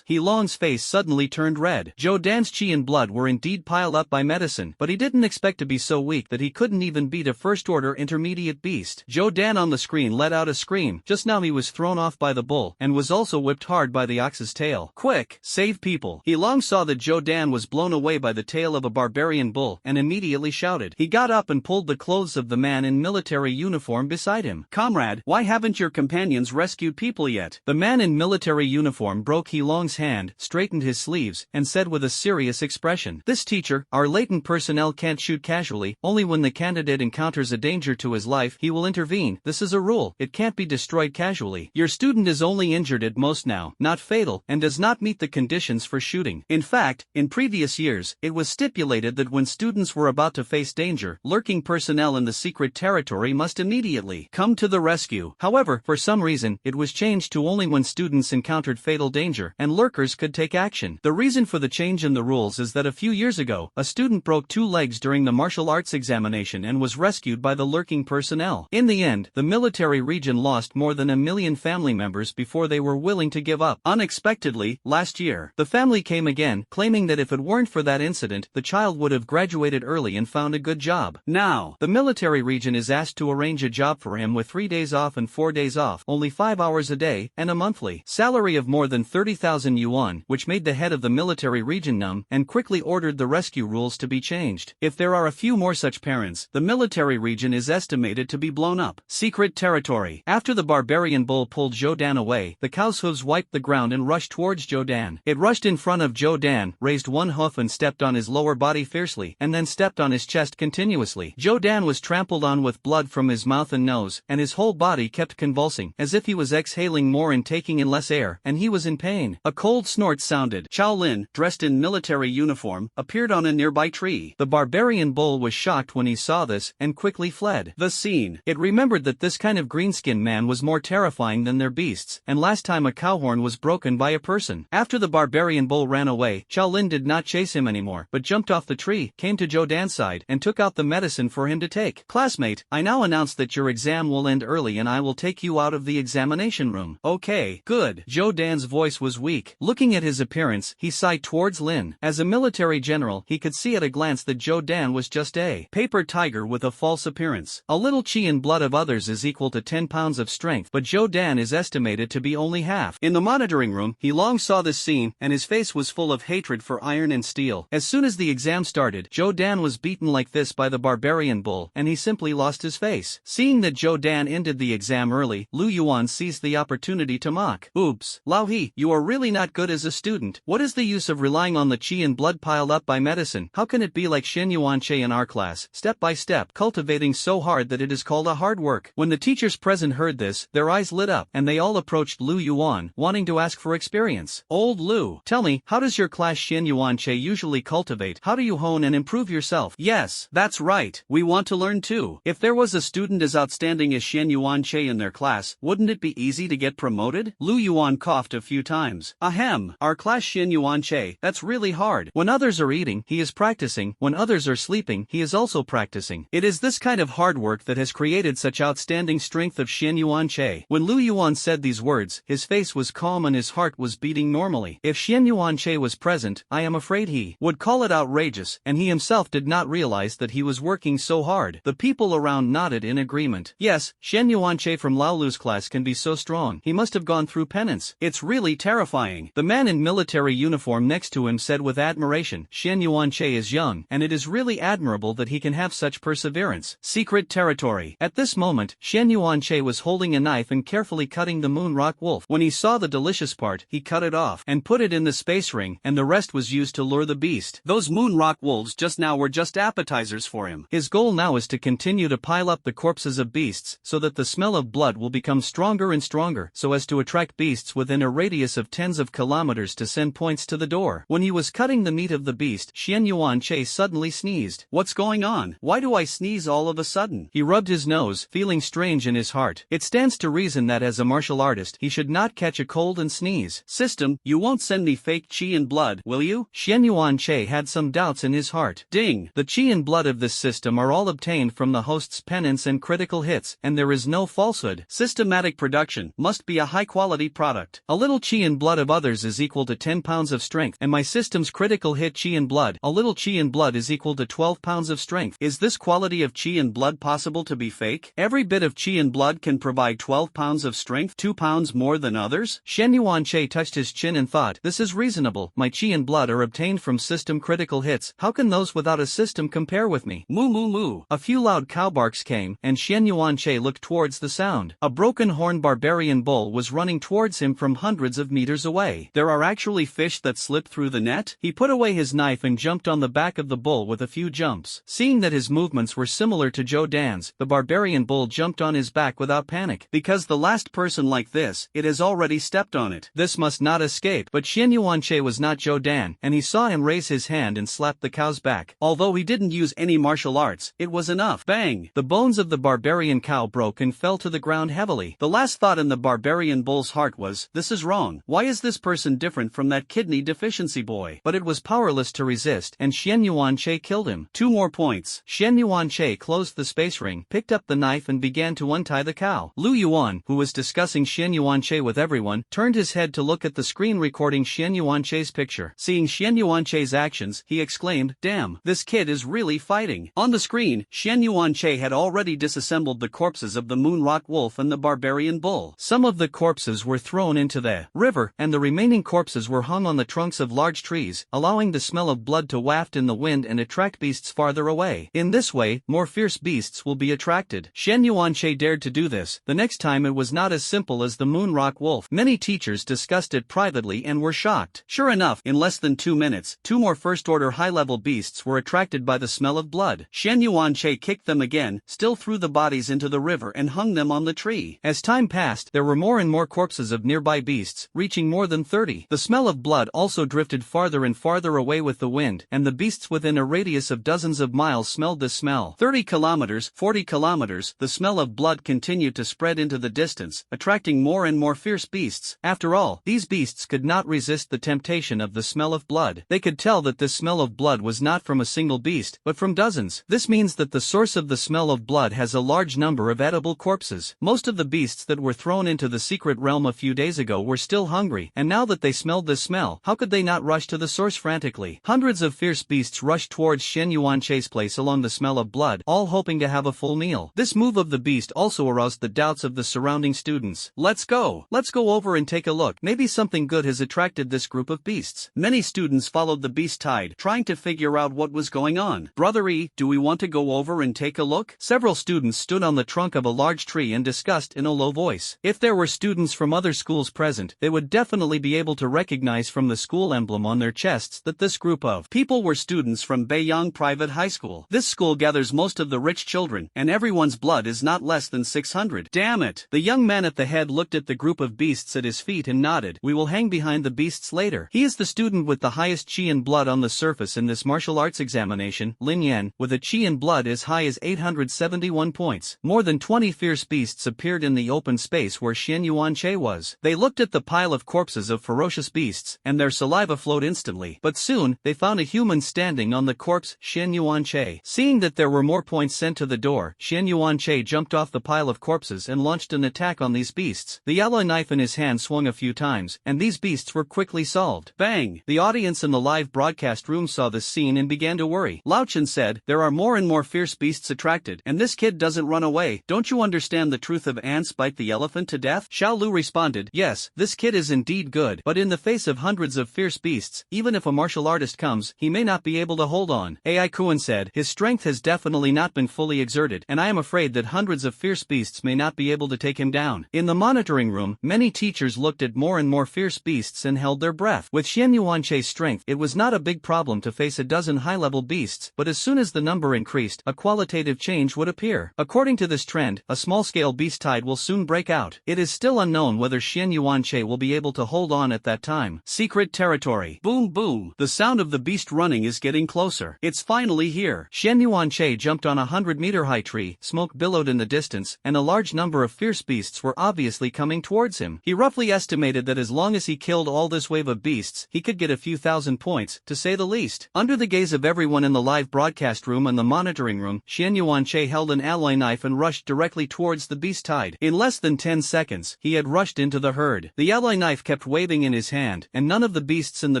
He Long's face suddenly turned red. Zhou Dan's chi and blood were indeed piled up by medicine, but he didn't expect to be so weak that he couldn't even beat a first-order intermediate beast. Zhou Dan on the screen let out a scream. Just now he was thrown off by the bull, and was also whipped hard by the ox's tail. Quick! Save people! He Long saw that Zhou Dan was blown away by the tail of a barbarian bull, and immediately shouted. He got up and pulled the clothes of the man in military uniform beside him. Comrade, why haven't your companions rescued people yet? The man in military uniform broke He Long's hand, straightened his sleeves, and said with a serious expression, This teacher, our latent personnel can't shoot casually, only when the candidate encounters a danger to his life he will intervene. This is a rule, it can't be destroyed casually. Your student is only injured at most now, not fatal, and does not meet the conditions for shooting. In fact, in previous years, it was stipulated that when students were about to face danger, danger, lurking personnel in the secret territory must immediately come to the rescue. However, for some reason, it was changed to only when students encountered fatal danger, and lurkers could take action. The reason for the change in the rules is that a few years ago, a student broke 2 legs during the martial arts examination and was rescued by the lurking personnel. In the end, the military region lost more than 1 million family members before they were willing to give up. Unexpectedly, last year, the family came again, claiming that if it weren't for that incident, the child would have graduated early and found a good job. Now, the military region is asked to arrange a job for him with 3 days off and 4 days off, only 5 hours a day, and a monthly salary of more than 30,000 yuan, which made the head of the military region numb, and quickly ordered the rescue rules to be changed. If there are a few more such parents, the military region is estimated to be blown up. Secret territory. After the barbarian bull pulled Zhou away, the cow's hooves wiped the ground and rushed towards Zhou. It rushed in front of Zhou, raised one hoof and stepped on his lower body fiercely, and then stepped on his chest continuously. Zhou was trampled on with blood from his mouth and nose, and his whole body kept convulsing, as if he was exhaling more and taking in less air, and he was in pain. A cold snort sounded. Chao Lin, dressed in military uniform, appeared on a nearby tree. The barbarian bull was shocked when he saw this, and quickly fled the scene. It remembered that this kind of green-skinned man was more terrifying than their beasts, and last time a cow horn was broken by a person. After the barbarian bull ran away, Chao Lin did not chase him anymore, but jumped off the tree, came to Zhou side, and took out the medicine for him to take. Classmate, I now announce that your exam will end early and I will take you out of the examination room. Okay, good. Zhou voice was weak. Looking at his appearance, he sighed towards Lin. As a military general, he could see at a glance that Zhou was just a paper tiger with a false appearance. A little chi and blood of others is equal to 10 pounds of strength, but Zhou is estimated to be only half. In the monitoring room, he long saw this scene, and his face was full of hatred for iron and steel. As soon as the exam started, Zhou was beaten like this by the barbarian bull, and he simply lost his face. Seeing that Zhou ended the exam early, Lu Yuan seized the opportunity to mock. Oops, Lao He, you are really not good as a student. What is the use of relying on the chi and blood piled up by medicine? How can it be like Shen Yuanche in our class, step by step, cultivating so hard that it is called a hard work? When the teachers present heard this, their eyes lit up, and they all approached Lu Yuan, wanting to ask for experience. Old Lu, tell me, how does your class Shen Yuanche usually cultivate? How do you hone and improve yourself? Yes, that's right, we want to learn too. If there was a student as outstanding as Shen Yuanche in their class, wouldn't it be easy to get promoted? Lu Yuan coughed a few times. Ahem, our class Shen Yuanche, that's really hard. When others are eating, he is practicing. When others are sleeping, he is also practicing. It is this kind of hard work that has created such outstanding strength of Shen Yuanche. When Lu Yuan said these words, his face was calm and his heart was beating normally. If Shen Yuanche was present, I am afraid he would call it outrageous, and he himself did not realize that he was working so hard. The people around nodded in agreement. Yes, Shen Yuanche from Lao Lu's class can be so strong. He must have gone through penance. It's really terrifying. The man in military uniform next to him said with admiration, Shen Yuanche is young, and it is really admirable that he can have such perseverance. Secret territory. At this moment, Shen Yuanche was holding a knife and carefully cutting the moon rock wolf. When he saw the delicious part, he cut it off and put it in the space ring, and the rest was used to lure the beast. Those moon rock wolves just now were just appetizers for him. His goal now is to continue to pile up the corpses of beasts, so that the smell of blood will become stronger and stronger, so as to attract beasts within a radius of tens of kilometers to send points to the door. When he was cutting the meat of the beast, Shen Yuanche suddenly sneezed. What's going on? Why do I sneeze all of a sudden? He rubbed his nose, feeling strange in his heart. It stands to reason that as a martial artist, he should not catch a cold and sneeze. System, you won't send me fake chi and blood, will you? Shen Yuanche had some doubts in his heart. Ding! The chi and blood of this system are all obtained from the host's penance and critical hits, and there is no falsehood. Systematic production must be a high-quality product. A little chi and blood of others is equal to 10 pounds of strength, and my system's critical hit chi and blood, a little chi and blood is equal to 12 pounds of strength. Is this quality of chi and blood possible to be fake? Every bit of chi and blood can provide 12 pounds of strength, 2 pounds more than others? Shen Yuanche touched his chin and thought, this is reasonable. My chi and blood are obtained from system critical hits. How can those without a system compare with me? Moo moo moo. A few loud cow barks came, and Shen Yuanche looked towards the sound. A broken horn barbarian bull was running towards him from hundreds of meters away. There are actually fish that slip through the net? He put away his knife and jumped on the back of the bull with a few jumps. Seeing that his movements were similar to Zhou, the barbarian bull jumped on his back without panic. Because the last person like this, it has already stepped on it. This must not escape. But Shen Yuanche was not Zhou, and he saw him raise his hand and slap the cow's back. Although he didn't use any any martial arts, it was enough. Bang! The bones of the barbarian cow broke and fell to the ground heavily. The last thought in the barbarian bull's heart was, this is wrong. Why is this person different from that kidney deficiency boy? But it was powerless to resist, and Xian Yuanche killed him. 2 more points. Xian Yuanche closed the space ring, picked up the knife and began to untie the cow. Lu Yuan, who was discussing Xian Yuanche with everyone, turned his head to look at the screen recording Xian Yuanche's picture. Seeing Xian Yuanche's actions, he exclaimed, damn, this kid is really fighting. On the screen, Xian Yuanche had already disassembled the corpses of the Moon Rock Wolf and the barbarian bull. Some of the corpses were thrown into the river, and the remaining corpses were hung on the trunks of large trees, allowing the smell of blood to waft in the wind and attract beasts farther away. In this way, more fierce beasts will be attracted. Xian Yuanche dared to do this. The next time it was not as simple as the Moon Rock Wolf. Many teachers discussed it privately and were shocked. Sure enough, in less than 2 minutes, 2 more first-order high-level beasts were attracted by the smell of blood. Xian Yuanche kicked them again, still threw the bodies into the river and hung them on the tree. As time passed, there were more and more corpses of nearby beasts, reaching more than 30. The smell of blood also drifted farther and farther away with the wind, and the beasts within a radius of dozens of miles smelled this smell. 30 kilometers, 40 kilometers, the smell of blood continued to spread into the distance, attracting more and more fierce beasts. After all, these beasts could not resist the temptation of the smell of blood. They could tell that this smell of blood was not from a single beast, but from dozens. This means that the source of the smell of blood has a large number of edible corpses. Most of the beasts that were thrown into the secret realm a few days ago were still hungry, and now that they smelled this smell, how could they not rush to the source frantically? Hundreds of fierce beasts rushed towards Xian Yuanche's place along the smell of blood, all hoping to have a full meal. This move of the beast also aroused the doubts of the surrounding students. Let's go over and take a look. Maybe something good has attracted this group of beasts. Many students followed the beast tide, trying to figure out what was going on. Brother E, do we want to go over and take a look? Several students stood on the trunk of a large tree and discussed in a low voice. If there were students from other schools present, they would definitely be able to recognize from the school emblem on their chests that this group of people were students from Beiyang Private High School. This school gathers most of the rich children, and everyone's blood is not less than 600. Damn it! The young man at the head looked at the group of beasts at his feet and nodded. We will hang behind the beasts later. He is the student with the highest chi and blood on the surface in this martial arts examination, Lin Yan, with a chi and blood as high as 871 points. More than 20 fierce beasts appeared in the open space where Xian Yuanche was. They looked at the pile of corpses of ferocious beasts, and their saliva flowed instantly. But soon, they found a human standing on the corpse, Xian Yuanche. Seeing that there were more points sent to the door, Xian Yuanche jumped off the pile of corpses and launched an attack on these beasts. The alloy knife in his hand swung a few times, and these beasts were quickly solved. Bang! The audience in the live broadcast room saw this scene and began to worry. Lao Chen said, there are more and more fierce beasts attracted, and this kid doesn't run away. Don't you understand the truth of ants bite the elephant to death? Xiao Lu responded, yes, this kid is indeed good, but in the face of hundreds of fierce beasts, even if a martial artist comes, he may not be able to hold on. Ai Kuan said, his strength has definitely not been fully exerted, and I am afraid that hundreds of fierce beasts may not be able to take him down. In the monitoring room, many teachers looked at more and more fierce beasts and held their breath. With Xian Yuanche's strength, it was not a big problem to face a dozen high-level beasts, but as soon as the number increased, a qualitative change would appear. According to this trend, a small-scale beast tide will soon break out. It is still unknown whether Xian Yuanche will be able to hold on at that time. Secret territory. Boom boom. The sound of the beast running is getting closer. It's finally here. Xian Yuanche jumped on a 100-meter high tree, smoke billowed in the distance, and a large number of fierce beasts were obviously coming towards him. He roughly estimated that as long as he killed all this wave of beasts, he could get a few thousand points, to say the least. Under the gaze of everyone in the live broadcast room and the monitoring room, Xian Yuanche held an alloy knife and rushed directly towards the beast tide. In less than 10 seconds, he had rushed into the herd. The alloy knife kept waving in his hand, and none of the beasts in the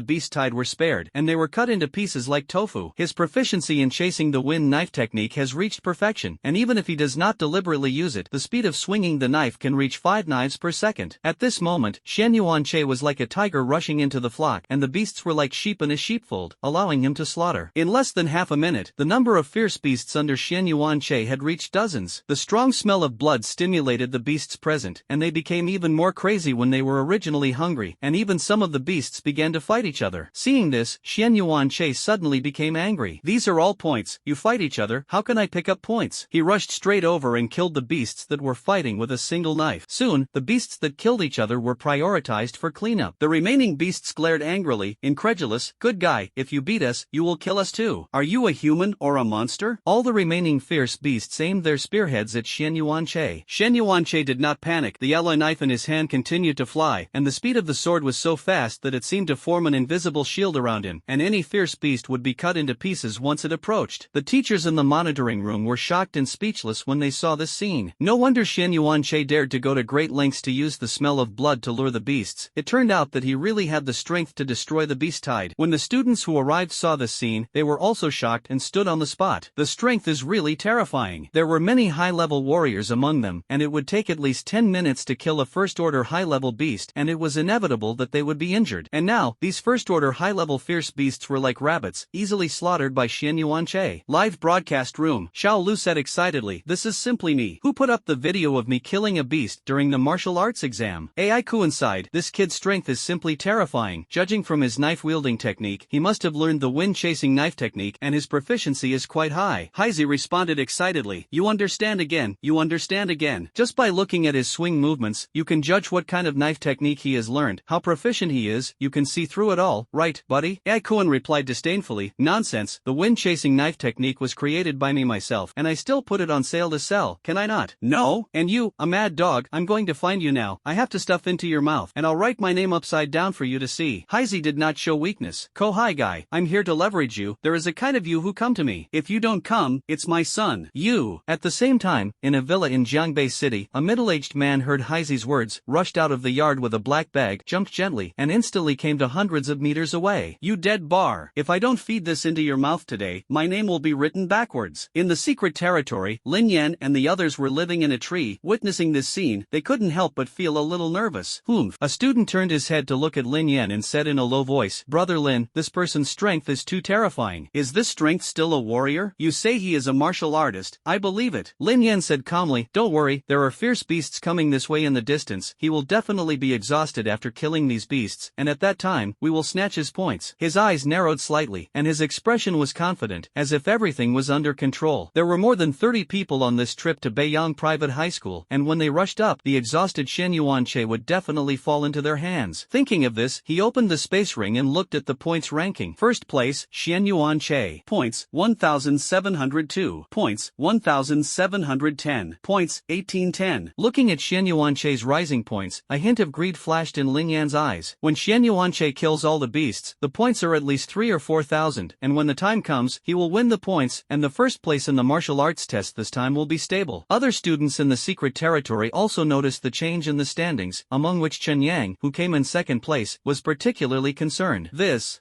beast tide were spared, and they were cut into pieces like tofu. His proficiency in chasing the wind knife technique has reached perfection, and even if he does not deliberately use it, the speed of swinging the knife can reach 5 knives per second. At this moment, Xian Yuanche was like a tiger rushing into the flock, and the beasts were like sheep in a sheepfold, allowing him to slaughter. In less than half a minute, the number of fierce beasts under Xian Yuanche had reached dozens. The strong smell of blood stimulated the beasts present, and they became even more crazy when they were originally hungry, and even some of the beasts began to fight each other. Seeing this, Xian Yuanche suddenly became angry. These are all points, you fight each other, how can I pick up points? He rushed straight over and killed the beasts that were fighting with a single knife. Soon, the beasts that killed each other were prioritized for cleanup. The remaining beasts glared angrily, incredulous, good guy, if you beat us, you will kill us too. Are you a human human or a monster? All the remaining fierce beasts aimed their spearheads at Xian Yuanche. Xian Yuanche did not panic. The alloy knife in his hand continued to fly, and the speed of the sword was so fast that it seemed to form an invisible shield around him, and any fierce beast would be cut into pieces once it approached. The teachers in the monitoring room were shocked and speechless when they saw this scene. No wonder Xian Yuanche dared to go to great lengths to use the smell of blood to lure the beasts. It turned out that he really had the strength to destroy the beast tide. When the students who arrived saw this scene, they were also shocked and stood on the spot. The strength is really terrifying. There were many high-level warriors among them, and it would take at least 10 minutes to kill a first-order high-level beast, and it was inevitable that they would be injured. And now, these first-order high-level fierce beasts were like rabbits, easily slaughtered by Xian Yuanche. Live broadcast room. Xiao Lu said excitedly, "This is simply me. Who put up the video of me killing a beast during the martial arts exam?" AI coincide. This kid's strength is simply terrifying. Judging from his knife-wielding technique, he must have learned the wind-chasing knife technique, and his proficiency is quite high. Heisey responded excitedly, "You understand again, you understand again. Just by looking at his swing movements, you can judge what kind of knife technique he has learned, how proficient he is, you can see through it all, right, buddy?" Aikuan replied disdainfully, "Nonsense, the wind-chasing knife technique was created by me myself, and I still put it on sale to sell, can I not?" "No, and you, a mad dog, I'm going to find you now. I have to stuff into your mouth, and I'll write my name upside down for you to see." Heisey did not show weakness. "Kohai guy, I'm here to leverage you. There is a kind of you who come to me. If you don't come, it's my son. You." At the same time, in a villa in Jiangbei City, a middle-aged man heard Heisey's words, rushed out of the yard with a black bag, jumped gently, and instantly came to hundreds of meters away. "You dead bar. If I don't feed this into your mouth today, my name will be written backwards." In the secret territory, Lin Yan and the others were living in a tree. Witnessing this scene, they couldn't help but feel a little nervous. "Humph." A student turned his head to look at Lin Yan and said in a low voice, "Brother Lin, this person's strength is too terrifying. Is this strength still a warrior? You say he is a martial artist. I believe it." Lin Yan said calmly, "Don't worry, there are fierce beasts coming this way in the distance. He will definitely be exhausted after killing these beasts, and at that time, we will snatch his points." His eyes narrowed slightly, and his expression was confident, as if everything was under control. There were more than 30 people on this trip to Beiyang Private High School, and when they rushed up, the exhausted Xian Yuanche would definitely fall into their hands. Thinking of this, he opened the space ring and looked at the points ranking. First place, Xian Yuanche. Points, 1,702. Points, 1,710. Points, 1810. Looking at Xian Yuanche's rising points, a hint of greed flashed in Lin Yan's eyes. When Xian Yuanche kills all the beasts, the points are at least 3 or 4,000, and when the time comes, he will win the points, and the first place in the martial arts test this time will be stable. Other students in the secret territory also noticed the change in the standings, among which Chen Yang, who came in second place, was particularly concerned.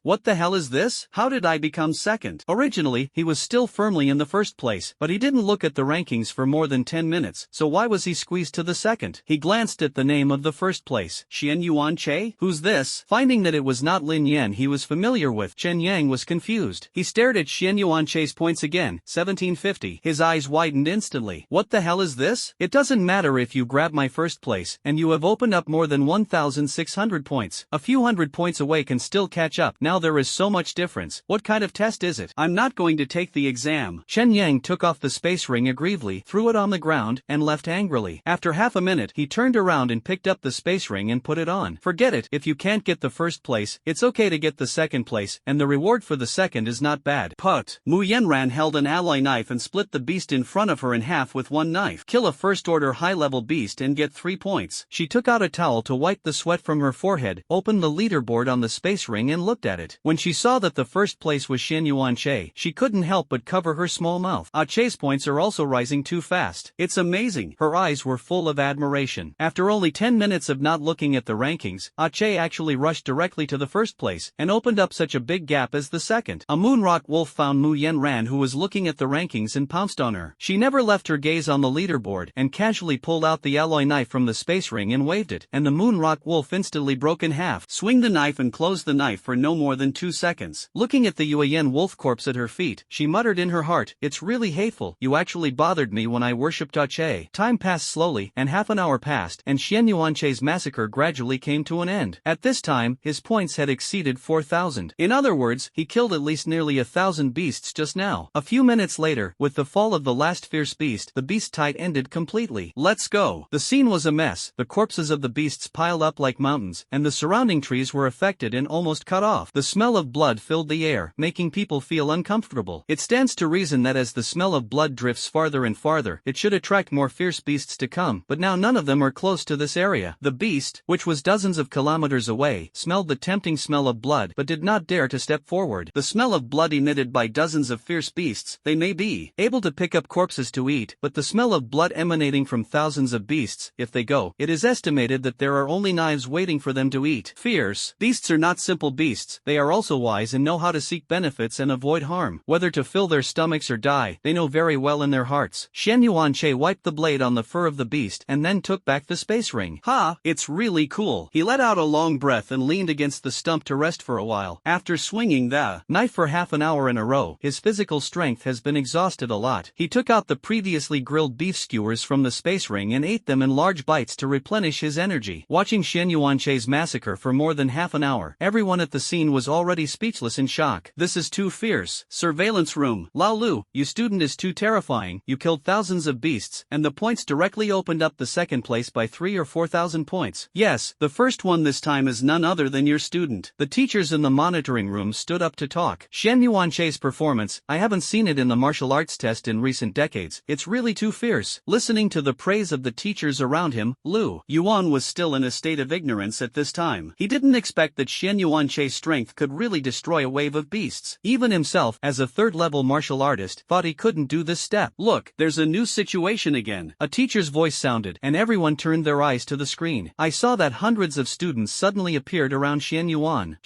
What the hell is this? How did I become second? Originally, he was still firmly in the first place, but he didn't look at the rankings for more than 10 minutes, so why was he squeezed to the second? He glanced at the name of the first place. Xian Yuanche? Who's this? Finding that it was not Lin Yan he was familiar with, Chen Yang was confused. He stared at Xian Yuanche's points again, 1750. His eyes widened instantly. What the hell is this? It doesn't matter if you grab my first place, and you have opened up more than 1,600 points. A few hundred points away can still catch up. Now there is so much difference. What kind of test is it? I'm not going to take the exam. Chen Yang took off the space ring aggrievely, threw it on the ground, and left angrily. After half a minute, he turned around and picked up the space ring and put it on. Forget it. If you can't get the first place, it's okay to get the second place, and the reward for the second is not bad. Put. Mu Yenran held an alloy knife and split the beast in front of her in half with one knife. Kill a first-order high-level beast and get 3 points. She took out a towel to wipe the sweat from her forehead, opened the leaderboard on the space ring and looked at it. When she saw that the first place was Xian Yuanche, she couldn't help but cover her small mouth. Ache's points are also rising too fast. It's amazing. Her eyes were full of admiration. After only 10 minutes of not looking at the rankings, Ache actually rushed directly to the first place, and opened up such a big gap as the second. A moonrock wolf found Mu Yenran who was looking at the rankings and pounced on her. She never left her gaze on the leaderboard, and casually pulled out the alloy knife from the space ring and waved it, and the moonrock wolf instantly broke in half. Swing the knife and close the knife for no more than 2 seconds. Looking at the Yuan wolf corpse at her feet, she muttered in her heart, "It's really hateful. You actually bothered me when I worshipped Ache." Time passed slowly, and half an hour passed, and Xian Yuanche's massacre gradually came to an end. At this time, his points had exceeded 4,000. In other words, he killed at least nearly 1,000 beasts just now. A few minutes later, with the fall of the last fierce beast, the beast tide ended completely. Let's go. The scene was a mess. The corpses of the beasts piled up like mountains, and the surrounding trees were affected and almost cut off. The smell of blood filled the air, making people feel uncomfortable. uncomfortable. It stands to reason that as the smell of blood drifts farther and farther, it should attract more fierce beasts to come, but now none of them are close to this area. The beast, which was dozens of kilometers away, smelled the tempting smell of blood but did not dare to step forward. The smell of blood emitted by dozens of fierce beasts, they may be able to pick up corpses to eat, but the smell of blood emanating from thousands of beasts, if they go, it is estimated that there are only knives waiting for them to eat. Fierce beasts are not simple beasts, they are also wise and know how to seek benefits and avoid harm. Whether to fill their stomachs or die, they know very well in their hearts. Shen Yuanche wiped the blade on the fur of the beast and then took back the space ring. Ha! It's really cool. He let out a long breath and leaned against the stump to rest for a while. After swinging the knife for half an hour in a row, his physical strength has been exhausted a lot. He took out the previously grilled beef skewers from the space ring and ate them in large bites to replenish his energy. Watching Shen Yuanche's massacre for more than half an hour, everyone at the scene was already speechless in shock. This is too fierce. Surveillance room. Lao Lu, you student is too terrifying. You killed thousands of beasts, and the points directly opened up the second place by 3,000 or 4,000 points. Yes, the first one this time is none other than your student. The teachers in the monitoring room stood up to talk. Shen Yuanche's performance, I haven't seen it in the martial arts test in recent decades. It's really too fierce. Listening to the praise of the teachers around him, Lu Yuan was still in a state of ignorance at this time. He didn't expect that Shen Yuanche's strength could really destroy a wave of beasts. Even himself, as a third-level martial artist, thought he couldn't do this step. Look, there's a new situation again. A teacher's voice sounded, and everyone turned their eyes to the screen. I saw that hundreds of students suddenly appeared around Shen Yuan.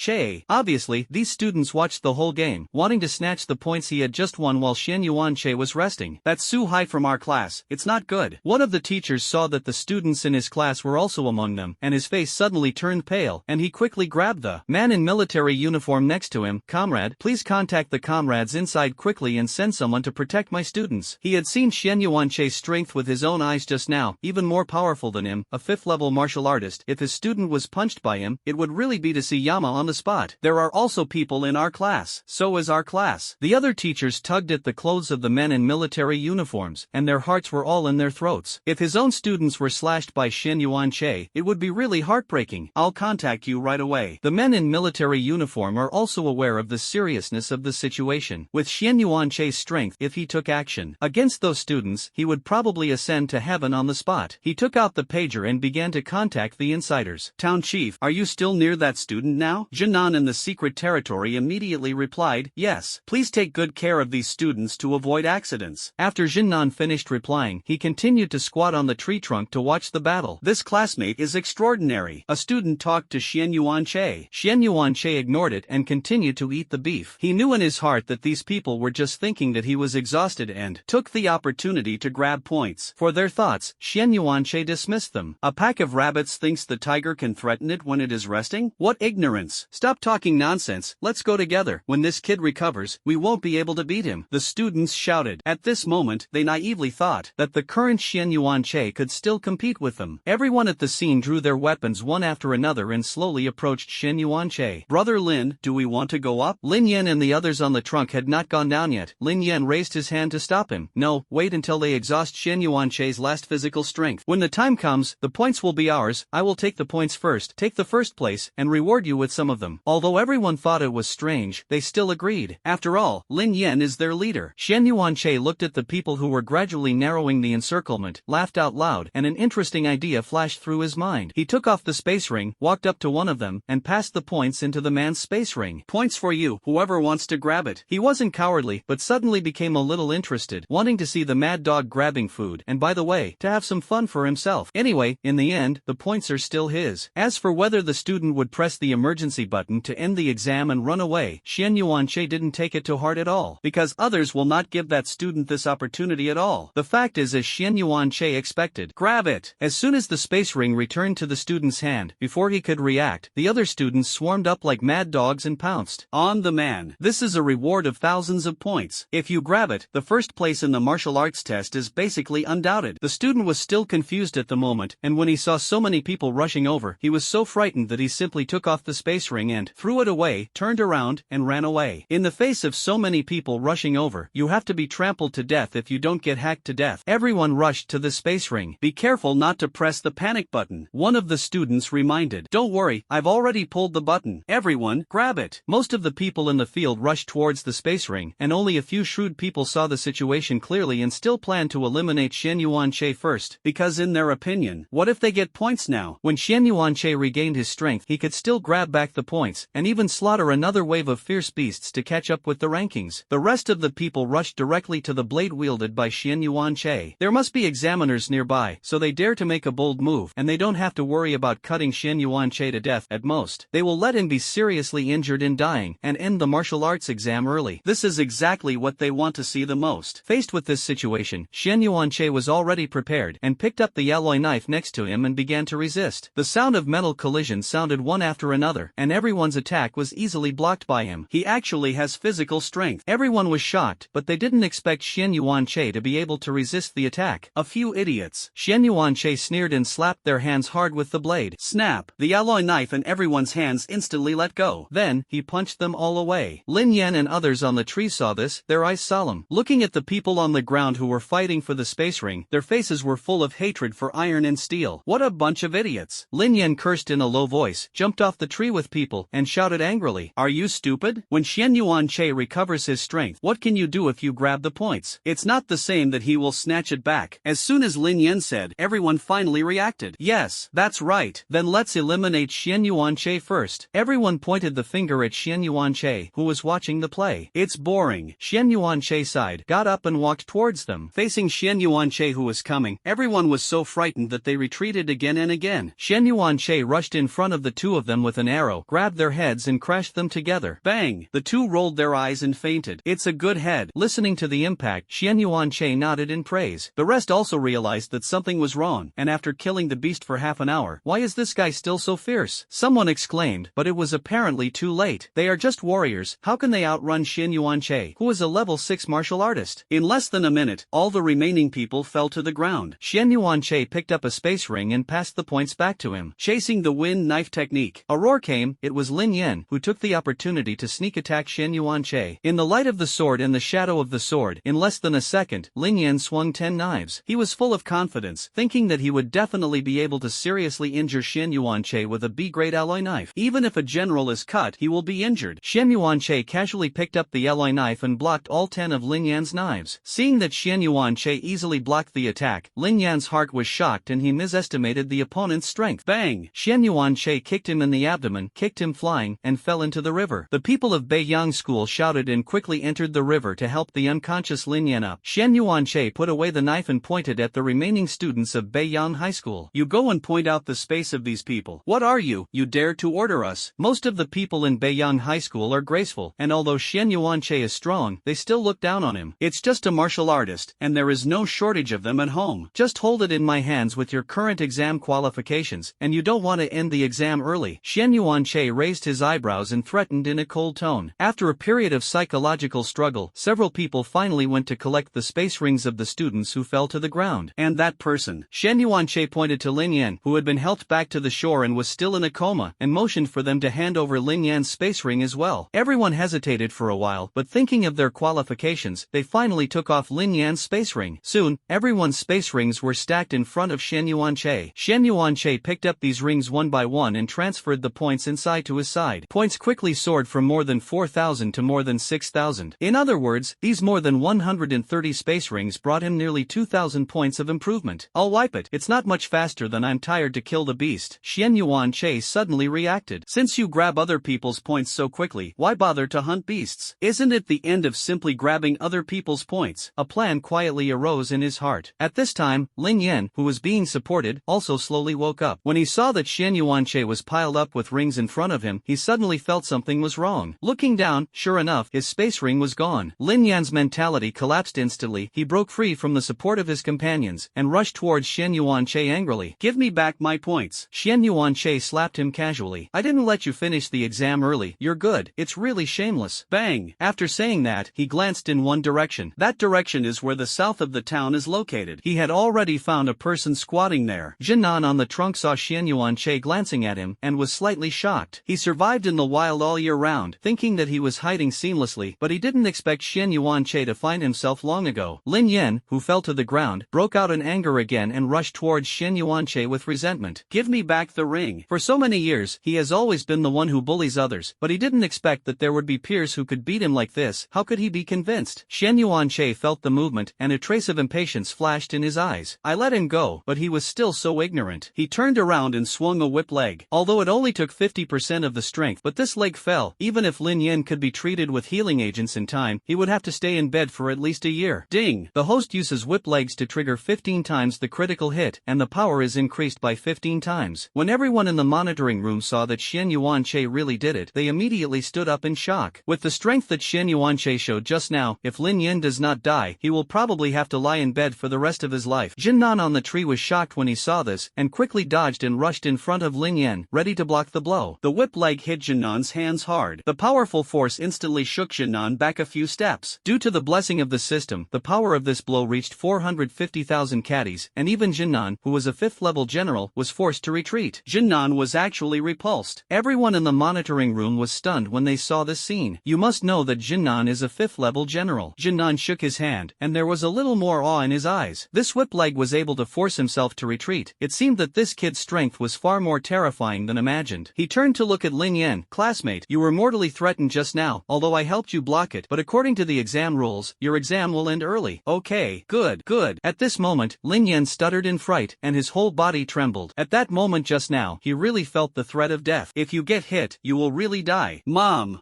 Obviously, these students watched the whole game, wanting to snatch the points he had just won while Shen Yuanche was resting. That's Su Hai from our class. It's not good. One of the teachers saw that the students in his class were also among them, and his face suddenly turned pale, and he quickly grabbed the man in military uniform next to him. Comrade, please contact the comrades inside quickly and send someone to protect my students. He had seen Shen Yuanche's strength with his own eyes just now, even more powerful than him, a fifth-level martial artist. If his student was punched by him, it would really be to see Yama on the spot. There are also people in our class. So is our class. The other teachers tugged at the clothes of the men in military uniforms, and their hearts were all in their throats. If his own students were slashed by Shen Yuanche, it would be really heartbreaking. I'll contact you right away. The men in military uniform are also aware of the seriousness of the situation. With Shen Yuanche's strength, if he took action against those students, he would probably ascend to heaven on the spot. He took out the pager and began to contact the insiders. Town Chief, are you still near that student now? Jinan in the secret territory immediately replied, yes. Please take good care of these students to avoid accidents. After Jinan finished replying, he continued to squat on the tree trunk to watch the battle. This classmate is extraordinary. A student talked to Shen Yuanche. Shen Yuanche ignored it and continued to eat the beef. He knew in his heart that these people were just thinking that he was exhausted and took the opportunity to grab points. For their thoughts, Shen Yuanche dismissed them. A pack of rabbits thinks the tiger can threaten it when it is resting? What ignorance! Stop talking nonsense, let's go together. When this kid recovers, we won't be able to beat him. The students shouted. At this moment, they naively thought that the current Shen Yuanche could still compete with them. Everyone at the scene drew their weapons one after another and slowly approached Shen Yuanche. Brother Lin, do we want to go up? Lin Yan and the others on the trunk had not gone down yet. Lin Yan raised his hand to stop him. No, wait until they exhaust Shen Yuanche's last physical strength. When the time comes, the points will be ours. I will take the points first. Take the first place, and reward you with some of them. Although everyone thought it was strange, they still agreed. After all, Lin Yan is their leader. Shen Yuanche looked at the people who were gradually narrowing the encirclement, laughed out loud, and an interesting idea flashed through his mind. He took off the space ring, walked up to one of them, and passed the points into the man's space ring. Points for you, whoever wants to grab it. He wasn't cowardly, but suddenly became a little interested, wanting to see the mad dog grabbing food, and by the way, to have some fun for himself. Anyway, in the end, the points are still his. As for whether the student would press the emergency button to end the exam and run away, Shen Yuanche didn't take it to heart at all, because others will not give that student this opportunity at all. The fact is, as Shen Yuanche expected, grab it. As soon as the space ring returned to the student's hand, before he could react, the other students swarmed up like mad dogs and pounced on the man. This is a reward of thousands of points. If you grab it, the first place in the martial arts test is basically undoubted. The student was still confused at the moment, and when he saw so many people rushing over, he was so frightened that he simply took off the space ring and threw it away, turned around, and ran away. In the face of so many people rushing over, you have to be trampled to death if you don't get hacked to death. Everyone rushed to the space ring. Be careful not to press the panic button, one of the students reminded. Don't worry, I've already pulled the button. Everyone, grab it. Most of the people in the field rushed towards the space ring, and only a few shrewd people saw the situation clearly and still planned to eliminate Xian Yuanche first, because in their opinion, what if they get points now? When Xian Yuanche regained his strength, he could still grab back the points, and even slaughter another wave of fierce beasts to catch up with the rankings. The rest of the people rushed directly to the blade wielded by Xian Yuanche. There must be examiners nearby, so they dare to make a bold move, and they don't have to worry about cutting Xian Yuanche to death. At most, they will let him be seriously injured and dying, and end the martial arts exam early. This is exactly what they want to see the most. Faced with this situation, Xian Yuanche was already prepared, and picked up the alloy knife next to him and began to resist. The sound of metal collision sounded one after another, and everyone's attack was easily blocked by him. He actually has physical strength. Everyone was shocked, but they didn't expect Xian Yuanche to be able to resist the attack. A few idiots. Xian Yuanche sneered and slapped their hands hard with the blade. Snap! The alloy knife in everyone's hands instantly let go. Then, he punched them all away. Lin Yan and others on the tree saw this, their eyes solemn. Looking at the people on the ground who were fighting for the space ring, their faces were full of hatred for iron and steel. What a bunch of idiots! Lin Yan cursed in a low voice, jumped off the tree with people, and shouted angrily, "Are you stupid? When Xian Yuanche recovers his strength, what can you do if you grab the points? It's not the same that he will snatch it back." As soon as Lin Yan said, everyone finally reacted. Yes, that's right. Then let's eliminate Xian Yuanche first. Everyone pointed the finger at Xian Yuanche, who was watching the play. It's boring. Xian Yuanche sighed, got up and walked towards them. Facing Xian Yuanche who was coming, everyone was so frightened that they retreated again and again. Xian Yuanche rushed in front of the two of them with an arrow, grabbed their heads and crashed them together. Bang! The two rolled their eyes and fainted. It's a good head. Listening to the impact, Xian Yuanche nodded in praise. The rest also realized that something was wrong, and after killing the beast for half an hour, why is this guy still so fierce? Someone exclaimed, but it was apparently too late. They are just warriors, how can they outrun Xian Yuanche, who is a level 6 martial artist? In less than a minute, all the remaining people fell to the ground. Xian Yuanche picked up a space ring and passed the points back to him. Chasing the wind knife technique. A roar came. It was Lin Yan, who took the opportunity to sneak attack Xian Yuanche. In the light of the sword and the shadow of the sword, in less than a second, Lin Yan swung 10 knives. He was full of confidence, thinking that he would definitely be able to seriously injure Xian Yuanche with a B-grade alloy knife. Even if a general is cut, he will be injured. Xian Yuanche casually picked up the alloy knife and blocked all 10 of Lin Yan's knives. Seeing that Xian Yuanche easily blocked the attack, Lin Yan's heart was shocked and he misestimated the opponent's strength. Bang! Xian Yuanche kicked him in the abdomen, kicked him flying, and fell into the river. The people of Beiyang School shouted and quickly entered the river to help the unconscious Lin Yan up. Xian Yuanche put away the knife and pointed at the remaining students of Beiyang High School. You go and point out the space of these people. What are you? You dare to order us? Most of the people in Beiyang High School are graceful, and although Xian Yuanche is strong, they still look down on him. It's just a martial artist, and there is no shortage of them at home. Just hold it in my hands with your current exam qualifications, and you don't want to end the exam early. Xian Yuanche raised his eyebrows and threatened in a cold tone. After a period of psychological struggle, several people finally went to collect the space rings of the students who fell to the ground. And that person. Xian Yuanche pointed to Lin Yan, who had been helped back to the shore and was still in a coma, and motioned for them to hand over Lin Yan's space ring as well. Everyone hesitated for a while, but thinking of their qualifications, they finally took off Lin Yan's space ring. Soon, everyone's space rings were stacked in front of Xian Yuanche. Xian Yuanche picked up these rings one by one and transferred the points inside to his side. Points quickly soared from more than 4,000 to more than 6,000. In other words, these more than 130 space rings brought him nearly 2,000 points of improvement. I'll wipe it. It's not much faster than I'm tired to kill the beast. Xian Yuanche suddenly reacted. Since you grab other people's points so quickly, why bother to hunt beasts? Isn't it the end of simply grabbing other people's points? A plan quietly arose in his heart. At this time, Lin Yan, who was being supported, also slowly woke up. When he saw that Xian Yuanche was piled up with rings in front of him, he suddenly felt something was wrong. Looking down, sure enough, his space ring was gone. Lin Yan's mentality collapsed instantly. He broke free from the support of his companions, and rushed towards Xian Yuanche angrily. Give me back my points. Xian Yuanche slapped him casually. I didn't let you finish the exam early. You're good. It's really shameless. Bang! After saying that, he glanced in one direction. That direction is where the south of the town is located. He had already found a person squatting there. Jinan on the trunk saw Xian Yuanche glancing at him, and was slightly shocked. He survived in the wild all year round, thinking that he was hiding seamlessly, but he didn't expect Xian Yuanche to find himself long ago. Lin Yan, who fell to the ground, broke out in anger again and rushed towards Xian Yuanche with resentment. Give me back the ring. For so many years, he has always been the one who bullies others, but he didn't expect that there would be peers who could could beat him like this. How could he be convinced? Shen Yuanche felt the movement, and a trace of impatience flashed in his eyes. I let him go, but he was still so ignorant. He turned around and swung a whip leg. Although it only took 50% of the strength, but this leg fell. Even if Lin Yin could be treated with healing agents in time, he would have to stay in bed for at least a year. Ding! The host uses whip legs to trigger 15 times the critical hit, and the power is increased by 15 times. When everyone in the monitoring room saw that Shen Yuanche really did it, they immediately stood up in shock. With the strength that Shen Yuanche showed just now, if Lin Yin does not die, he will probably have to lie in bed for the rest of his life. Jinnan on the tree was shocked when he saw this, and quickly dodged and rushed in front of Lin Yin, ready to block the blow. The whip leg hit Jinnan's hands hard. The powerful force instantly shook Jinnan back a few steps. Due to the blessing of the system, the power of this blow reached 450,000 caddies, and even Jinnan, who was a 5th level general, was forced to retreat. Jinnan was actually repulsed. Everyone in the monitoring room was stunned when they saw this scene. You must know that Jinnan is a 5th level general. Jinnan shook his hand, and there was a little more awe in his eyes. This whip leg was able to force himself to retreat. It seemed that this kid's strength was far more terrifying than imagined. He turned to look at Lin Yin. Classmate, you were mortally threatened just now, although I helped you block it, but according to the exam rules, your exam will end early. Okay, good. At this moment, Lin Yin stuttered in fright, and his whole body trembled. At that moment just now, he really felt the threat of death. If you get hit, you will really die. Mom,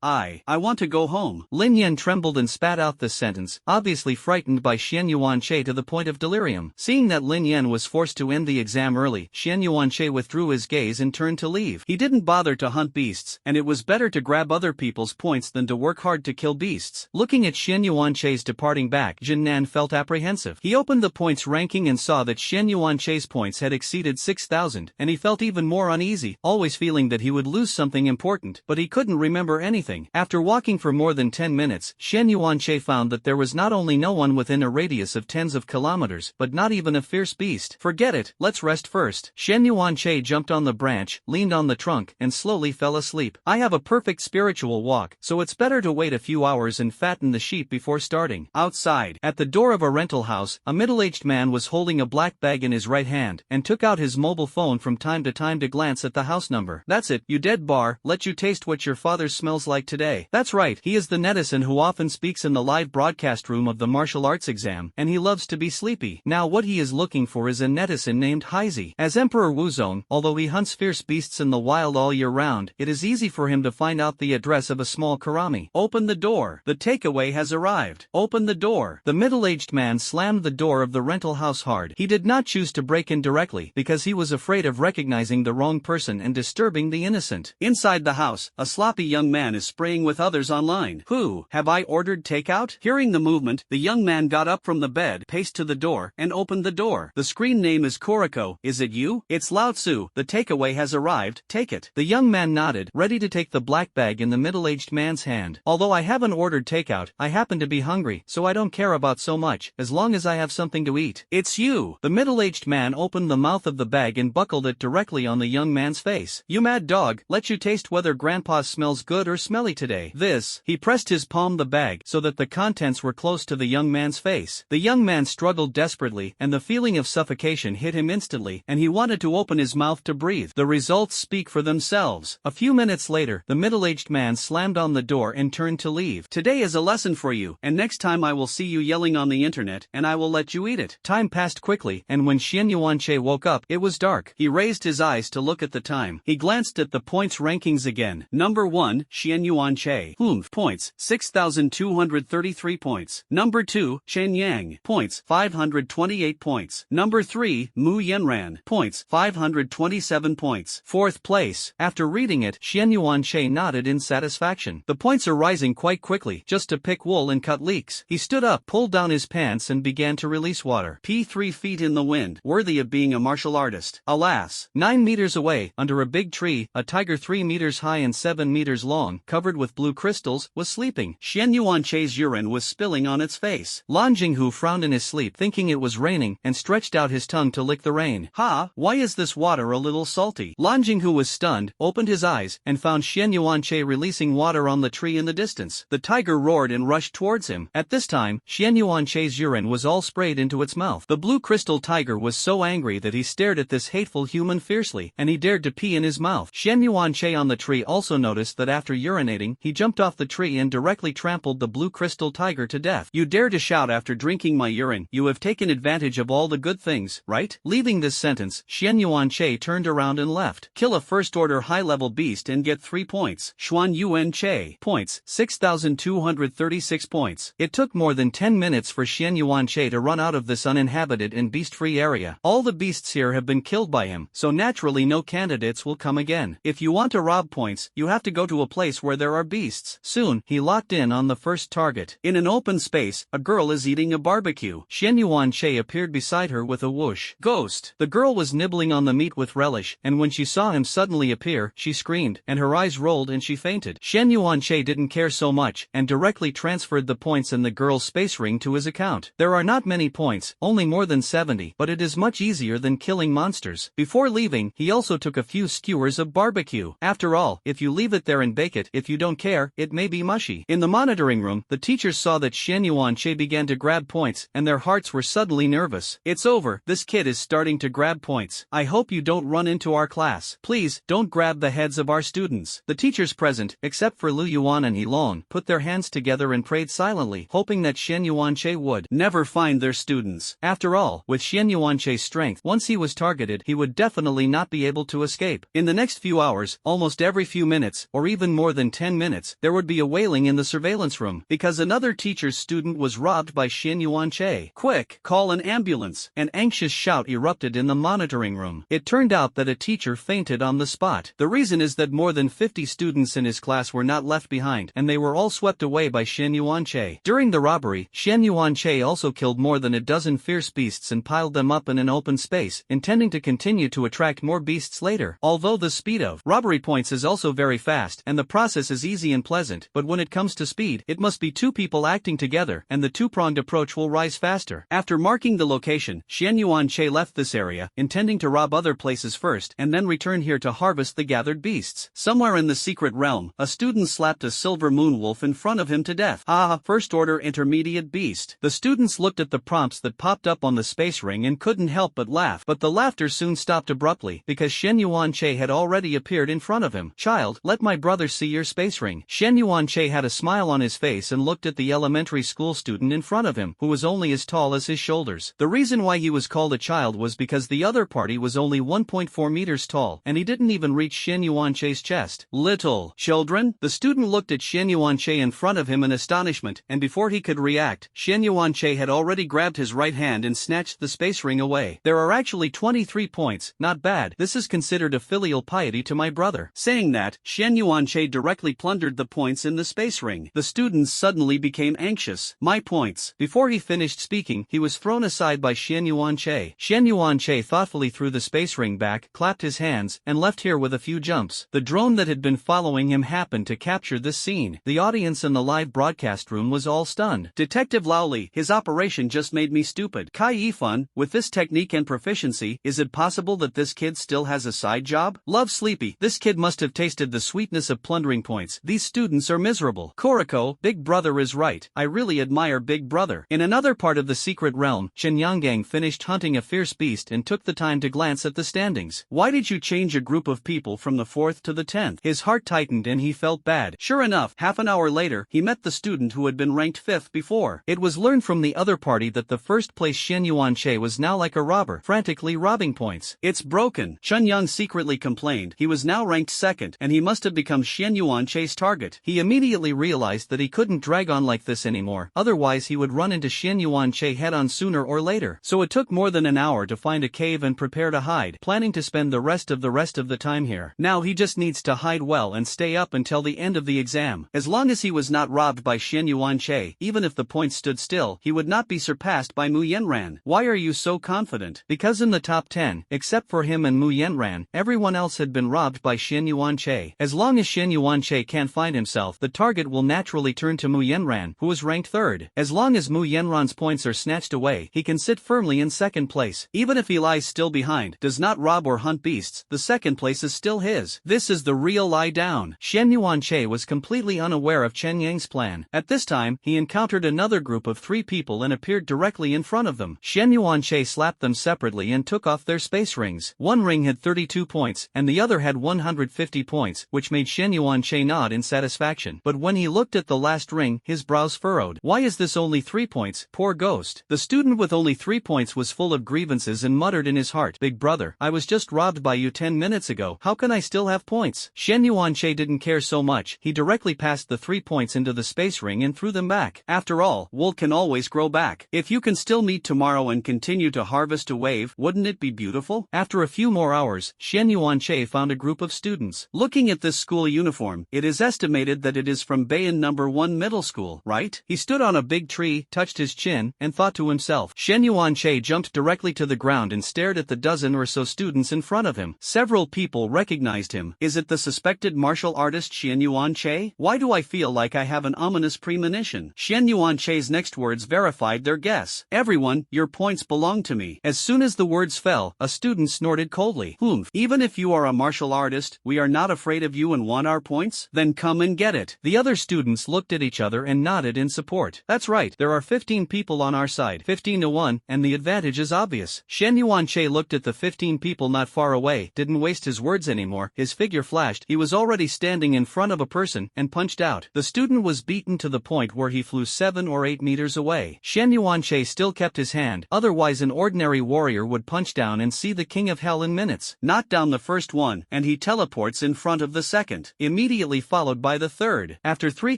I want to go home. Lin Yin trembled and spat out this sentence, obviously frightened by Shen Yuanche to the point of delirium. Seeing that Lin Yin was forced to end the exam early, Shen Yuanche withdrew his gaze and turned to leave. He didn't bother to hunt beasts, and it was better to grab other people's points than to work hard to kill beasts. Looking at Shen Yuanche's departing back, Jinnan felt apprehensive. He opened the points ranking and saw that Shen Yuanche's points had exceeded 6,000, and he felt even more uneasy, always feeling that he would lose something important, but he couldn't remember anything. After walking for more than 10 minutes, Shen Yuanche found that there was not only no one within a radius of tens of kilometers, but not even a fierce beast. Forget it, let's rest first. Shen Yuanche jumped on the branch, leaned on the trunk, and slowly fell asleep. I have a perfect spiritual walk, so it's better to wait a few hours and fatten the sheep before starting. Outside, at the door of a rental house, a middle-aged man was holding a black bag in his right hand, and took out his mobile phone from time to glance at the house number. That's it, you dead bar, let you taste what your father smells like today. That's right, he is the netizen who often speaks in the live broadcast room of the martial arts exam, and he loves to be sleepy. Now what he is looking for is a netizen named Heizi. As Emperor Wuzong, although he hunts fierce beasts in the wild all year round, it is easy for him to find out the address of a small karami. Open the door, the takeaway has arrived. Open the door. The middle-aged man slammed the door of the rental house hard. He did not choose to break in directly, because he was afraid of recognizing the wrong person and disturbing the innocent. Inside the house, a sloppy young man is spraying with others online. Who? Have I ordered takeout? Hearing the movement, the young man got up from the bed, paced to the door, and opened the door. The screen name is Koriko. Is it you? It's Lao Tzu. The takeaway has arrived, take it. The young man nodded, ready to take the black bag in the middle-aged man's hand. Although I haven't ordered takeout, I happen to be hungry, so I don't care about so much, as long as I have something to eat. It's you. The middle-aged man opened the mouth of the bag and buckled it directly on the young man's face. You mad dog, let you taste whether grandpa smells good or smelly today. This. He pressed his palm the bag so that the contents were close to the young man's face. The young man struggled desperately, and the feeling of suffocation hit him instantly, and he wanted to open his mouth to breathe. The results speak for themselves. A few minutes later, the middle-aged man slammed on the door and turned to leave. Today is a lesson for you, and next time I will see you yelling on the internet, and I will let you eat it. Time passed quickly, and when Shen Yuanche woke up, it was dark. He raised his eyes to look at the time. He glanced at the points rankings again. Number 1, Shen Yuanche. Points, 6,233 points. Number 2, Chen Yang. Points, 528 points. Number 3, Mu Yenran. Points, 527 points. 4th place. After reading it, Shen Yuanche nodded in satisfaction. The points are rising quite quickly, just to pick wool and cut leeks. He stood up, pulled down his pants and began to release water. 3 feet in the wind, worthy of being a martial artist. Alas, 9 meters away, under a big tree, a tiger 3 meters high and 7 meters long, covered with blue crystals, was sleeping. Shen Yuanche's urine was spilling on its face. Lan Jinghu frowned in his sleep, thinking it was raining, and stretched out his tongue to lick the rain. Ha, why is this water a little salty? Lan Jinghu was stunned, opened his eyes, and found Shen Yuanche releasing water on the tree in the distance. The tiger roared and rushed towards him. At this time, Shen Yuanche's urine was all sprayed into its mouth. The blue crystal tiger was so angry that he stared at this hateful human fiercely, and he dared to pee in his mouth. Shen Yuanche on the tree also noticed that after urinating, he he jumped off the tree and directly trampled the blue crystal tiger to death. You dare to shout after drinking my urine? You have taken advantage of all the good things, right? Leaving this sentence, Xian Yuanche turned around and left. Kill a first-order high-level beast and get 3 points. Xuan Yuanche. Points, 6,236 points. It took more than 10 minutes for Xian Yuanche to run out of this uninhabited and beast-free area. All the beasts here have been killed by him, so naturally no candidates will come again. If you want to rob points, you have to go to a place where there are beasts. Soon, he locked in on the first target. In an open space, a girl is eating a barbecue. Xian Yuanche appeared beside her with a whoosh. Ghost. The girl was nibbling on the meat with relish, and when she saw him suddenly appear, she screamed, and her eyes rolled and she fainted. Xian Yuanche didn't care so much, and directly transferred the points in the girl's space ring to his account. There are not many points, only more than 70, but it is much easier than killing monsters. Before leaving, he also took a few skewers of barbecue. After all, if you leave it there and bake it, if you don't care, it may be mushy. In the monitoring room, the teachers saw that Xian Yuanche began to grab points, and their hearts were suddenly nervous. It's over, this kid is starting to grab points. I hope you don't run into our class. Please, don't grab the heads of our students. The teachers present, except for Lu Yuan and He Long, put their hands together and prayed silently, hoping that Xian Yuanche would never find their students. After all, with Xian Yuanche's strength, once he was targeted, he would definitely not be able to escape. In the next few hours, almost every few minutes, or even more than 10 minutes, there would be a wailing in the surveillance room, because another teacher's student was robbed by Xian Yuanche. Quick, call an ambulance! An anxious shout erupted in the monitoring room. It turned out that a teacher fainted on the spot. The reason is that more than 50 students in his class were not left behind, and they were all swept away by Xian Yuanche. During the robbery, Xian Yuanche also killed more than a dozen fierce beasts and piled them up in an open space, intending to continue to attract more beasts later. Although the speed of robbery points is also very fast, and the process is easy and pleasant, but when it comes to speed, it must be two people acting together, and the two-pronged approach will rise faster. After marking the location, Xian Yuanche left this area, intending to rob other places first, and then return here to harvest the gathered beasts. Somewhere in the secret realm, a student slapped a silver moonwolf in front of him to death. Ah, first-order intermediate beast. The students looked at the prompts that popped up on the space ring and couldn't help but laugh, but the laughter soon stopped abruptly, because Xian Yuanche had already appeared in front of him. Child, let my brother see your space ring. Xian Yuanche had a smile on his face and looked at the elementary school student in front of him, who was only as tall as his shoulders. The reason why he was called a child was because the other party was only 1.4 meters tall, and he didn't even reach Xian Yuanche's chest. Little children? The student looked at Xian Yuanche in front of him in astonishment, and before he could react, Xian Yuanche had already grabbed his right hand and snatched the space ring away. There are actually 23 points, not bad. This is considered a filial piety to my brother. Saying that, Xian Yuanche directly plundered the points in the space ring. The students suddenly became anxious. My points. Before he finished speaking, he was thrown aside by Xian Yuanche. Xian Yuanche thoughtfully threw the space ring back, clapped his hands, and left here with a few jumps. The drone that had been following him happened to capture this scene. The audience in the live broadcast room was all stunned. Detective Laoli, his operation just made me stupid. Kai Yifan, with this technique and proficiency, is it possible that this kid still has a side job? Love Sleepy, this kid must have tasted the sweetness of plundering points. These students are miserable. Koriko, Big Brother is right. I really admire Big Brother. In another part of the secret realm, Chen Yanggang finished hunting a fierce beast and took the time to glance at the standings. Why did you change a group of people from the 4th to the 10th? His heart tightened and he felt bad. Sure enough, half an hour later, he met the student who had been ranked 5th before. It was learned from the other party that the first place Xian Yuanche was now like a robber, frantically robbing points. It's broken. Chen Yang secretly complained. He was now ranked 2nd, and he must have become Xian Yuanche's target. He immediately realized that he couldn't drag on like this anymore, otherwise he would run into Xian Yuanche head-on sooner or later. So it took more than an hour to find a cave and prepare to hide, planning to spend the rest of the time here. Now he just needs to hide well and stay up until the end of the exam. As long as he was not robbed by Xian Yuanche, even if the points stood still, he would not be surpassed by Mu Yenran. Why are you so confident? Because in the top 10, except for him and Mu Yenran, everyone else had been robbed by Xian Yuanche. As long as Xian Yuanche can't find himself, the target will naturally turn to Mu Yenran, who is ranked 3rd. As long as Mu Yenran's points are snatched away, he can sit firmly in 2nd place. Even if he lies still behind, does not rob or hunt beasts, the 2nd place is still his. This is the real lie down. Xian Yuanche was completely unaware of Chen Yang's plan. At this time, he encountered another group of 3 people and appeared directly in front of them. Xian Yuanche slapped them separately and took off their space rings. One ring had 32 points, and the other had 150 points, which made Xian Yuanche nod in satisfaction. But when he looked at the last ring, his brows furrowed. Why is this only 3 points? Poor ghost. The student with only 3 points was full of grievances and muttered in his heart, "Big brother, I was just robbed by you 10 minutes ago. How can I still have points?" Shen Yuanche didn't care so much. He directly passed the 3 points into the space ring and threw them back. After all, wool can always grow back. If you can still meet tomorrow and continue to harvest a wave, wouldn't it be beautiful? After a few more hours, Shen Yuanche found a group of students. Looking at this school uniform, it is estimated that it is from Bayan No. 1 Middle School, right? He stood on a big tree, touched his chin, and thought to himself. Shen Yuanche jumped directly to the ground and stared at the dozen or so students in front of him. Several people recognized him. Is it the suspected martial artist Shen Yuanche? Why do I feel like I have an ominous premonition? Shen Yuanche's next words verified their guess. Everyone, your points belong to me. As soon as the words fell, a student snorted coldly. Even if you are a martial artist, we are not afraid of you and want our points? Then come and get it. The other students looked at each other and nodded in support. That's right, there are 15 people on our side, 15 to 1, and the advantage is obvious. Shen Yuanche looked at the 15 people not far away, didn't waste his words anymore, his figure flashed, he was already standing in front of a person, and punched out. The student was beaten to the point where he flew 7 or 8 meters away. Shen Yuanche still kept his hand, otherwise an ordinary warrior would punch down and see the king of hell in minutes. Knock down the first one, and he teleports in front of the second, immediately followed by the third. After 3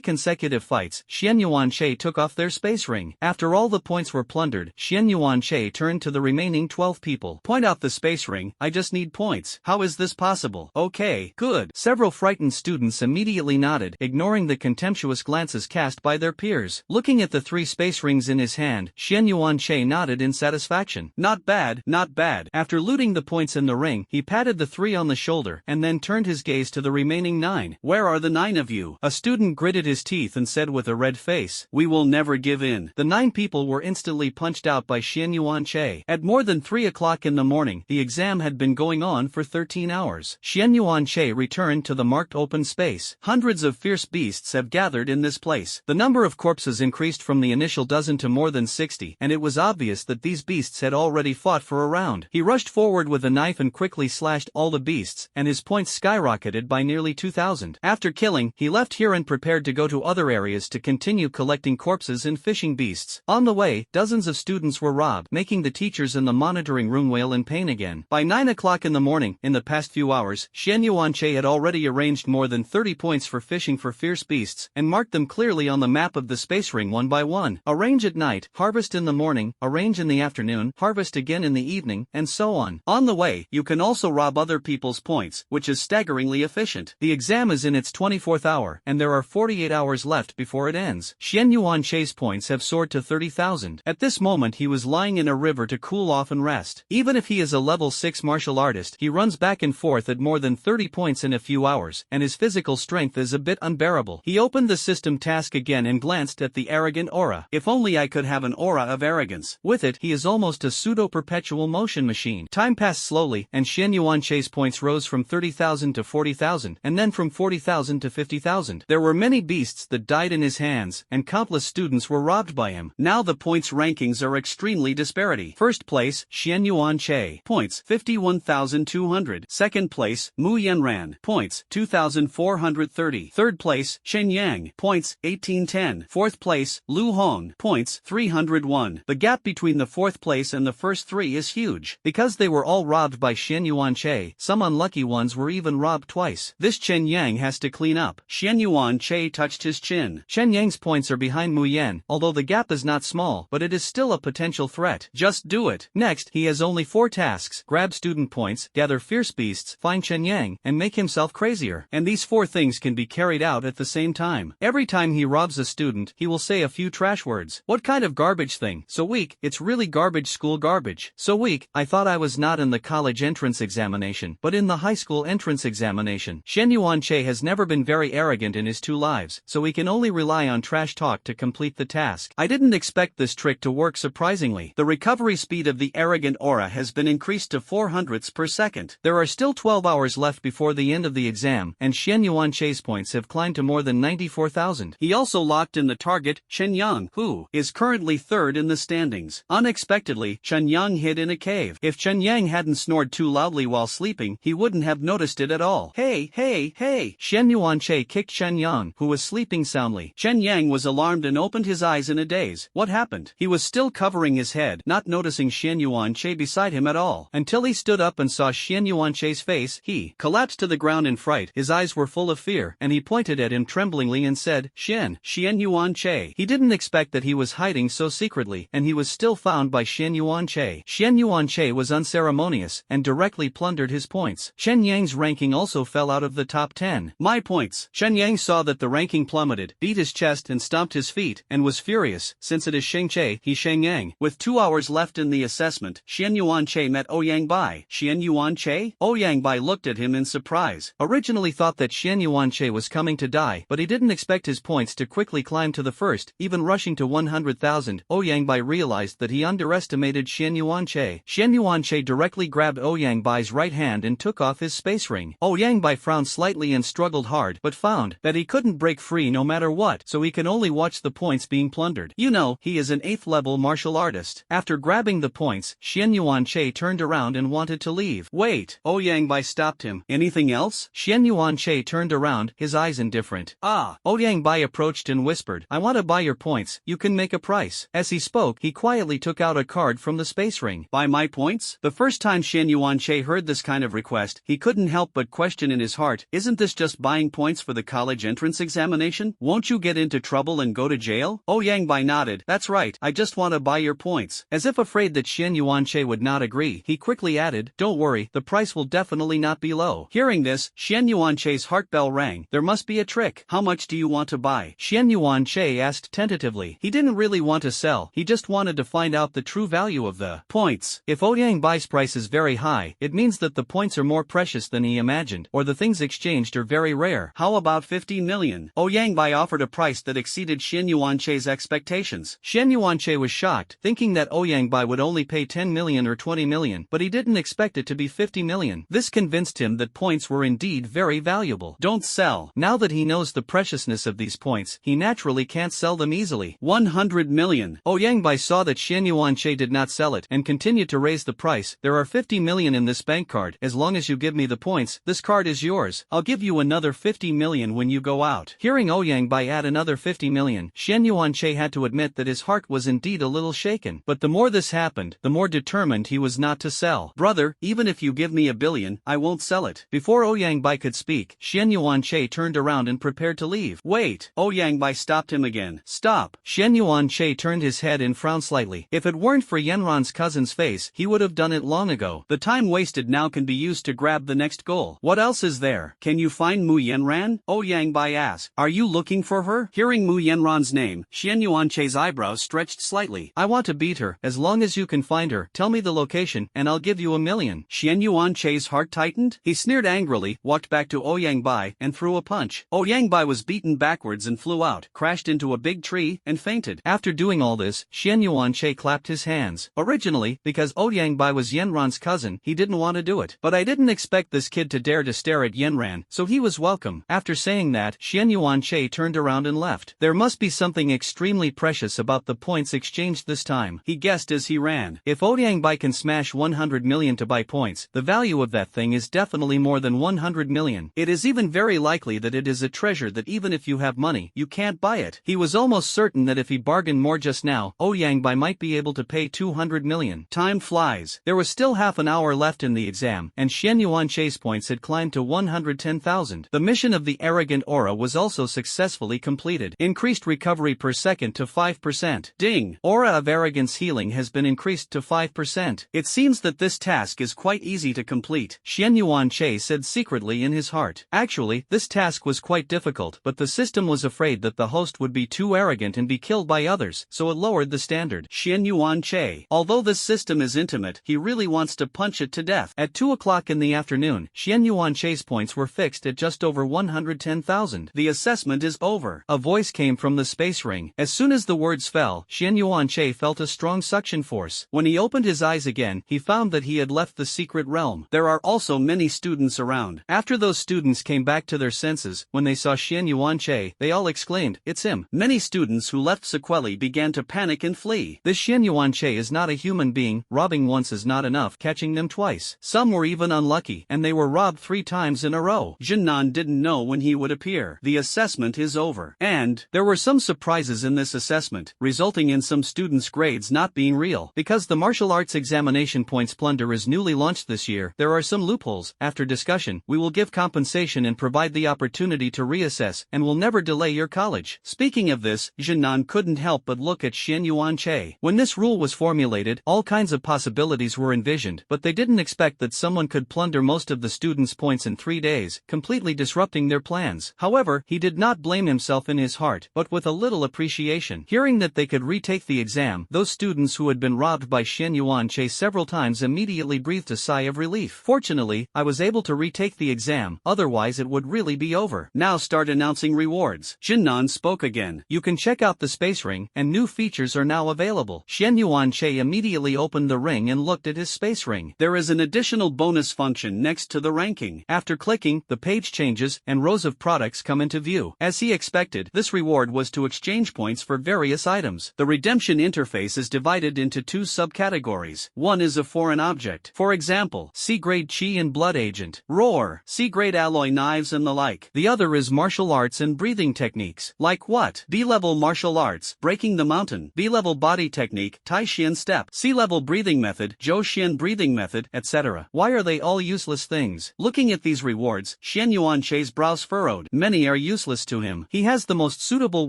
consecutive fights, Shen Yuanche took off their space ring. After all the points were plundered, Shen Yuanche turned to the remaining 12 people. Point out the space ring, I just need points. How is this possible? Okay, good. Several frightened students immediately nodded, ignoring the contemptuous glances cast by their peers. Looking at the 3 space rings in his hand, Shen Yuanche nodded in satisfaction. Not bad, not bad. After looting the points in the ring, he patted the 3 on the shoulder, and then turned his gaze to the remaining 9. Where are the 9 of you? A student gritted his teeth and said with a red face, "We will never give in." The 9 people were instantly punched out by Shen Yuanche. At more than 3 o'clock in the morning, the exam had been going on for 13 hours. Shen Yuanche returned to the marked open space. Hundreds of fierce beasts have gathered in this place. The number of corpses increased from the initial dozen to more than 60, and it was obvious that these beasts had already fought for a round. He rushed forward with a knife and quickly slashed all the beasts, and his points skyrocketed by nearly 2,000. After killing, he left here and prepared to go to other areas to continue collecting corpses and fishing beasts. On the way, dozens of students were robbed, making the teachers in the monitoring room wail in pain again. By 9 o'clock in the morning, in the past few hours, Shen Yuanche had already arranged more than 30 points for fishing for fierce beasts, and marked them clearly on the map of the space ring one by one. Arrange at night, harvest in the morning, arrange in the afternoon, harvest again in the evening, and so on. On the way, you can also rob other people's points, which is staggeringly efficient. The exam is in its 24th hour, and there are 48 hours left before it ends. Shen Yuanche's points have soared to 30,000. At this moment he was lying in a river to cool off and rest. Even if he is a level 6 martial artist, he runs back and forth at more than 30 points in a few hours, and his physical strength is a bit unbearable. He opened the system task again and glanced at the arrogant aura. If only I could have an aura of arrogance. With it, he is almost a pseudo-perpetual motion machine. Time passed slowly, and Shen Yuanche's points rose from 30,000 to 40,000, and then from 40,000 to 50,000. There were many beasts that died in his hands, and countless students were robbed by him. Now the points rankings are extremely disparity. First place, Shen Yuanche. Points, 51,200. Second place, Mu Yanran. Points, 2,430. Third place, Chen Yang. Points, 1810. Fourth place, Lu Hong. Points, 301. The gap between the fourth place and the first 3 is huge. Because they were all robbed by Shen Yuanche, some unlucky ones were even robbed twice. This Chen Yang has to clean up. Shen Yuanche touched his chin. Chen Yang's points are behind Mu Yan, although the gap is not small, but it is still a potential threat. Just do it. Next, he has only 4 tasks: grab student points, gather fierce beasts, find Chen Yang, and make himself crazier. And these 4 things can be carried out at the same time. Every time he robs a student, he will say a few trash words. What kind of garbage thing? So weak, it's really garbage school garbage. So weak, I thought I was not in the college entrance examination, but in the high school entrance examination. Shen Yuanche has never been very arrogant in his 2 lives, so he can only rely on trash talk to complete the task. I didn't expect this trick to work surprisingly. The recovery speed of the arrogant aura has been increased to 400ths per second. There are still 12 hours left before the end of the exam, and Shen Yuanche's points have climbed to more than 94,000. He also locked in the target, Chen Yang, who is currently 3rd in the standings. Unexpectedly, Chen Yang hid in a cave. If Chen Yang hadn't snored too loudly while sleeping, he wouldn't have noticed it at all. Hey, hey, hey! Shen Yuanche kicked Chen Yang, who was sleeping soundly. Chen Yang was alarmed and opened his eyes in a daze. What happened? He was still covering his head, not noticing Yuanche beside him at all. Until he stood up and saw Yuanche's face, he collapsed to the ground in fright. His eyes were full of fear, and he pointed at him tremblingly and said, Yuanche. He didn't expect that he was hiding so secretly, and he was still found by Yuanche. Yuanche was unceremonious, and directly plundered his points. Chen Yang's ranking also fell out of the top 10. My points. Chen Yang saw that the ranking plummeted, beat his chest and stomped his feet, and was furious. Since it is Shengche, he Shenyang. With 2 hours left in the assessment, Yuanche met Ouyang Bai. Yuanche? Ouyang Bai looked at him in surprise. Originally thought that Yuanche was coming to die, but he didn't expect his points to quickly climb to the first, even rushing to 100,000. Ouyang Bai realized that he underestimated Yuanche. Yuanche directly grabbed Ouyang Bai's right hand and took off his space ring. Ouyang Bai frowned slightly and struggled hard, but found that he couldn't break free no matter what, so he can only watch the points being plundered. You know, he is an 8th level martial artist. After grabbing the points, Yuanche turned around and wanted to leave. Wait! Ouyang Bai stopped him. Anything else? Yuanche turned around, his eyes indifferent. Ouyang Bai approached and whispered, I want to buy your points, you can make a price. As he spoke, he quietly took out a card from the space ring. Buy my points? The first time Yuanche heard this kind of request, he couldn't help but question in his heart, isn't this just buying points for the college entrance examination? Won't you get into trouble and go to jail? Ouyang Bai nodded, that's right, I just want to buy your points. As if afraid that Yuanche would not agree, he quickly added, don't worry, the price will definitely not be low. Hearing this, Yuanche's heart bell rang. There must be a trick. How much do you want to buy? Yuanche asked tentatively. He didn't really want to sell, he just wanted to find out the true value of the points. If Ouyang Bai's price is very high, it means that the points are more precious than he imagined, or the things exchanged are very rare. How about 50 million? Ouyang Bai offered a price that exceeded Yuanche's expectations. Yuanche was shocked, thinking that Ouyang Bai would only pay 10 million or 20 million, but he didn't expect it to be 50 million. This convinced him that points were indeed very valuable. Don't sell. Now that he knows the preciousness of these points, he naturally can't sell them easily. 100 million. Ouyang Bai saw that Yuanche did not sell it, and continued to raise the price. There are 50 million in this bank card. As long as you give me the points, this card is yours. I'll give you another 50 million when you go out. Hearing Ouyang Bai add another 50 million, Yuanche had to admit that his heart was indeed a little shaken. But the more this happened, the more determined he was not to sell. Brother, even if you give me $1 billion, I won't sell it. Before Ouyang Bai could speak, Yuanche turned around and prepared to leave. Wait! Ouyang Bai stopped him again. Stop! Yuanche turned his head and frowned slightly. If it weren't for Yanran's cousin's face, he would have done it long ago. The time wasted now can be used to grab the next goal. What else is there? Can you find Mu Yanran? Ouyang Bai asked. Are you looking for her? Hearing Mu Yanran's name, Yuanche's eyebrows stretched slightly. I want to beat her. As long as you can find her, tell me the location, and I'll give you $1 million. Yuanche's heart tightened. He sneered angrily, walked back to Ouyang Bai, and threw a punch. Ouyang Bai was beaten backwards and flew out, crashed into a big tree, and fainted. After doing all this, Yuanche clapped his hands. Originally, because Ouyang Bai was Yanran's cousin, he didn't want to do it. But I didn't expect this kid to dare to stare at Yanran, so he was welcome. After saying that, Yuanche turned around and left. There must be something extremely precious about the points exchanged this time, he guessed as he ran. If Ouyang Bai can smash 100 million to buy points, the value of that thing is definitely more than 100 million. It is even very likely that it is a treasure that even if you have money, you can't buy it. He was almost certain that if he bargained more just now, Ouyang Bai might be able to pay 200 million. Time flies. There was still half an hour left in the exam, and Yuanche's points had climbed to 110,000. The mission of the arrogant aura was also successfully completed. Increased recovery per second to 5%. Ding! Aura of arrogance healing has been increased to 5%. It seems that this task is quite easy to complete, Yuanche said secretly in his heart. Actually, this task was quite difficult, but the system was afraid that the host would be too arrogant and be killed by others, so it lowered the standard. Yuanche. Although this system is intimate, he really wants to punch it to death. At 2 o'clock in the afternoon, Yuanche's points were fixed at just over 110,000. The assessment is over. A voice came from the space ring. As soon as the words fell, Yuanche felt a strong suction force. When he opened his eyes again, he found that he had left the secret realm. There are also many students around. After those students came back to their senses, when they saw Yuanche, they all exclaimed, it's him. Many students who left sequelae began to panic and flee. This Yuanche is not a human being. Robbing once is not enough, catching them twice. Some were even unlucky, and they were robbed 3 times in a row. Jinnan didn't didn't know when he would appear. The assessment is over. And there were some surprises in this assessment, resulting in some students' grades not being real. Because the martial arts examination points plunder is newly launched this year, there are some loopholes. After discussion, we will give compensation and provide the opportunity to reassess, and will never delay your college. Speaking of this, Jinnan couldn't help but look at Xian Yuanche. When this rule was formulated, all kinds of possibilities were envisioned, but they didn't expect that someone could plunder most of the students' points in 3 days, completely disrupting their plans. However, he did not blame himself in his heart, but with a little appreciation. Hearing that they could retake the exam, those students who had been robbed by Xian Yuanche several times immediately breathed a sigh of relief. Fortunately, I was able to retake the exam, otherwise it would really be over. Now start announcing rewards. Jinnan spoke again. You can check out the space ring, and new features are now available. Xian Yuanche immediately opened the ring and looked at his space ring. There is an additional bonus function next to the ranking. After clicking, the page changes, and rows of products come into view. As he expected, this reward was to exchange points for various items. The redemption interface is divided into 2 subcategories. One is a foreign object. For example, C-grade Qi and Blood Agent, Roar, C-grade alloy knives and the like. The other is martial arts and breathing techniques. Like what? B-level martial arts, Breaking the Mountain. B-level body technique, Tai Xian Step. C-level breathing method, Zhou Xian breathing method, etc. Why are they all useless things? Looking at these rewards, Xian Yuanche's brows furrowed. Many are useless to him. He has the most suitable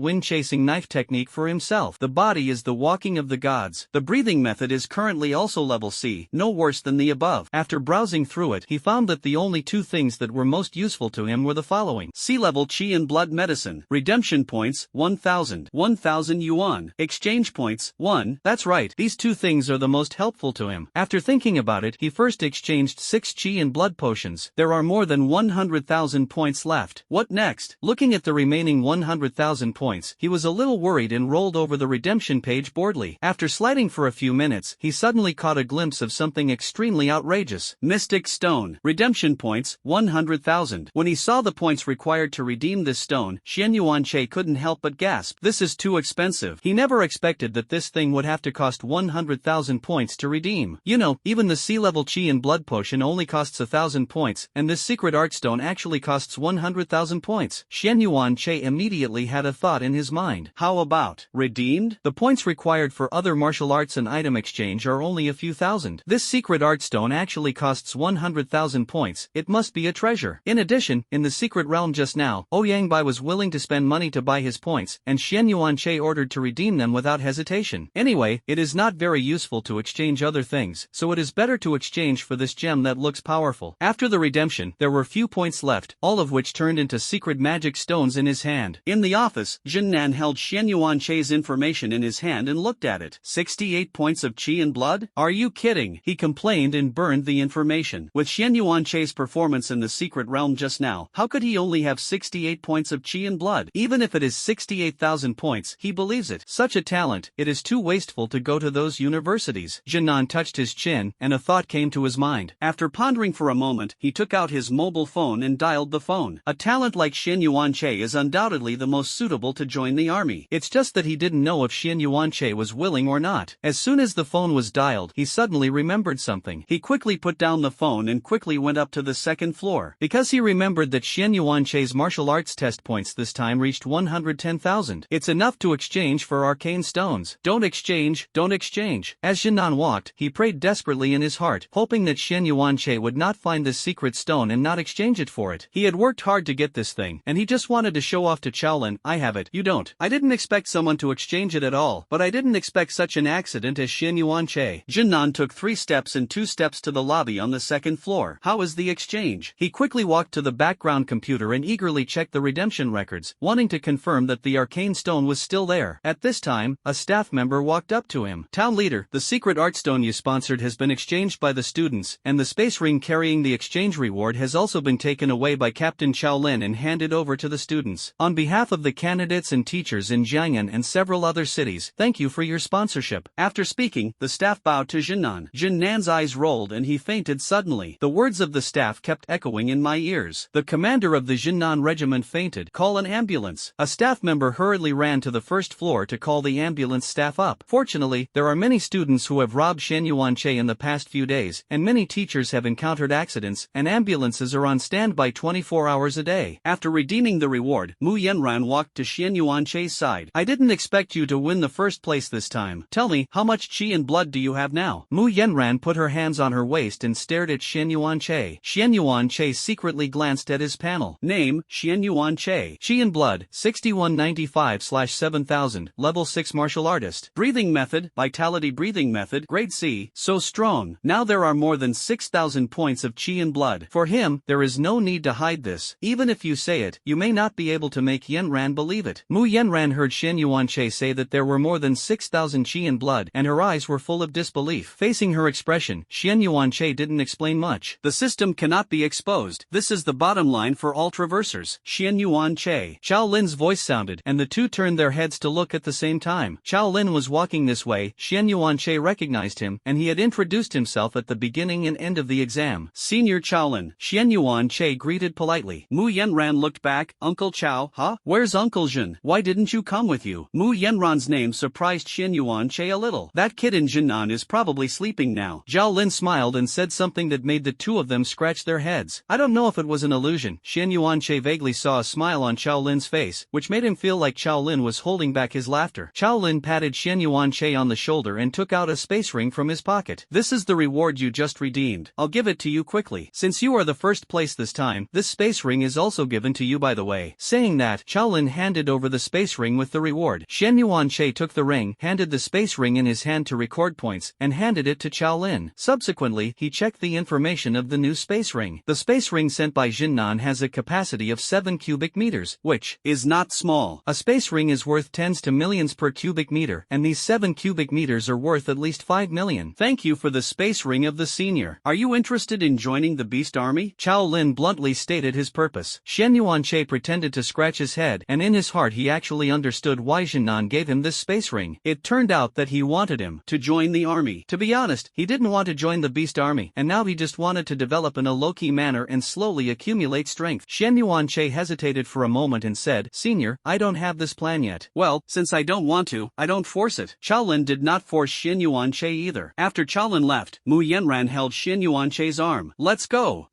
wind-chasing knife technique for himself. The body is the walking of the gods. The breathing method is currently also level C, no worse than the above. After browsing through it, he found that the only 2 things that were most useful to him were the following. C-level Qi and Blood Medicine. Redemption points, 1,000. 1,000 yuan. Exchange points, 1. That's right, these 2 things are the most helpful to him. After thinking about it, he first exchanged 6 Qi and Blood potions. There are more than 100,000 points left. What next? Looking at the remaining 100,000 points, he was a little worried and rolled over the redemption page boredly. After sliding for a few minutes, he suddenly caught a glimpse of something extremely outrageous. Mystic Stone. Redemption points, 100,000. When he saw the points required to redeem this stone, Xian Yuanche couldn't help but gasp. This is too expensive. He never expected that this thing would have to cost 100,000 points to redeem. You know, even the C-level Qi and Blood potion only costs 1,000 points, and this secret art stone actually costs 100,000 points. Xian Yuanche immediately had a thought in his mind. How about redeemed? The points required for other martial arts and item exchange are only a few thousand. This secret art stone actually costs 100,000 points. It must be a treasure. In addition, in the secret realm just now, Ouyangbai was willing to spend money to buy his points, and Xian Yuanche ordered to redeem them without hesitation. Anyway, it is not very useful to exchange other things, so it is better to exchange for this gem that looks powerful. After the redemption, there were few points left, all of which turned into secret magic stones in his hand. In the office, Jinnan held Xian Yuanche's information in his hand and looked at it. 68 points of Qi and Blood? Are you kidding? He complained and burned the information. With Xian Yuanche's performance in the secret realm just now, how could he only have 68 points of Qi and Blood? Even if it is 68,000 points, he believes it. Such a talent, it is too wasteful to go to those universities. Jinnan touched his chin, and a thought came to his mind. After pondering for a moment, he took out his mobile phone and dialed the phone. A talent like Xian Yuanche is undoubtedly the most suitable to join the army. It's just that he didn't know if Xian Yuanche was willing or not. As soon as the phone was dialed, he suddenly remembered something. He quickly put down the phone and quickly went up to the 2nd floor. Because he remembered that Xian Yuanche's martial arts test points this time reached 110,000. It's enough to exchange for arcane stones. Don't exchange, don't exchange. As Jinnan walked, he prayed desperately in his heart, hoping that Xian Yuanche would not find this secret stone and not exchange it for it. He had worked hard to get this thing, and he just wanted to show off to Shaolin. I have it, you don't. I didn't expect someone to exchange it at all, but I didn't expect such an accident as Xian Yuanche. Jinnan took 3 steps and 2 steps to the lobby on the 2nd floor. How is the exchange? He quickly walked to the background computer and eagerly checked the redemption records, wanting to confirm that the arcane stone was still there. At this time, a staff member walked up to him. Town leader, the secret art stone you sponsored has been exchanged by the students, and the space ring carrying the exchange reward has also been taken away by Captain Shaolin and handed over to the students. On behalf of the candidates and teachers in Jiang'an and several other cities, thank you for your sponsorship. After speaking, the staff bowed to Jinnan. Jinnan's eyes rolled and he fainted suddenly. The words of the staff kept echoing in my ears. The commander of the Jinnan regiment fainted. Call an ambulance. A staff member hurriedly ran to the 1st floor to call the ambulance staff up. Fortunately, there are many students who have robbed Xian Yuanche in the past few days, and many teachers have encountered accidents, and ambulances are on standby 24 24 hours a day. After redeeming the reward, Mu Yanran walked to Xian Yuanche's side. I didn't expect you to win the first place this time. Tell me, how much qi and blood do you have now? Mu Yanran put her hands on her waist and stared at Xian Yuanche. Xian Yuanche secretly glanced at his panel. Name, Xian Yuanche. Qi and blood, 6195/7000, level 6 martial artist. Breathing method, vitality breathing method, grade C, so strong. Now there are more than 6,000 points of qi and blood. For him, there is no need to hide this. Even if you say it, you may not be able to make Yanran believe it. Mu Yanran heard Xian Yuanche say that there were more than 6,000 qi and blood, and her eyes were full of disbelief. Facing her expression, Xian Yuanche didn't explain much. The system cannot be exposed. This is the bottom line for all traversers. Xian Yuanche. Chao Lin's voice sounded, and the two turned their heads to look at the same time. Chao Lin was walking this way. Xian Yuanche recognized him, and he had introduced himself at the beginning and end of the exam. Senior Chao Lin. Xian Yuanche greeted politely. Mu Yanran looked back. Uncle Chao, huh? Where's Uncle Jin? Why didn't you come with you? Mu Yanran's name surprised Xian Yuanche a little. That kid in Jinan is probably sleeping now. Zhao Lin smiled and said something that made the two of them scratch their heads. I don't know if it was an illusion. Xian Yuanche vaguely saw a smile on Chao Lin's face, which made him feel like Chao Lin was holding back his laughter. Chao Lin patted Xian Yuanche on the shoulder and took out a space ring from his pocket. This is the reward you just redeemed. I'll give it to you quickly. Since you are the first place this time, this space ring is also given to you by the way. Saying that, Chao Lin handed over the space ring with the reward. Xian Yuanche took the ring, handed the space ring in his hand to record points, and handed it to Chao Lin. Subsequently, he checked the information of the new space ring. The space ring sent by Jinnan has a capacity of 7 cubic meters, which is not small. A space ring is worth tens to millions per cubic meter, and these 7 cubic meters are worth at least 5 million. Thank you for the space ring of the senior. Are you interested in joining the Beast Army? Chao Lin bluntly stated his purpose. Xian Yuanche pretended to scratch his head, and in his heart he actually understood why Jinnan gave him this space ring. It turned out that he wanted him to join the army. To be honest, he didn't want to join the Beast Army, and now he just wanted to develop in a low-key manner and slowly accumulate strength. Xian Yuanche hesitated for a moment and said, Senior, I don't have this plan yet. Well, since I don't want to, I don't force it. Chao Lin did not force Xian Yuanche either. After Chao Lin left, Mu Yanran held Xian Yuanche's arm. Let's go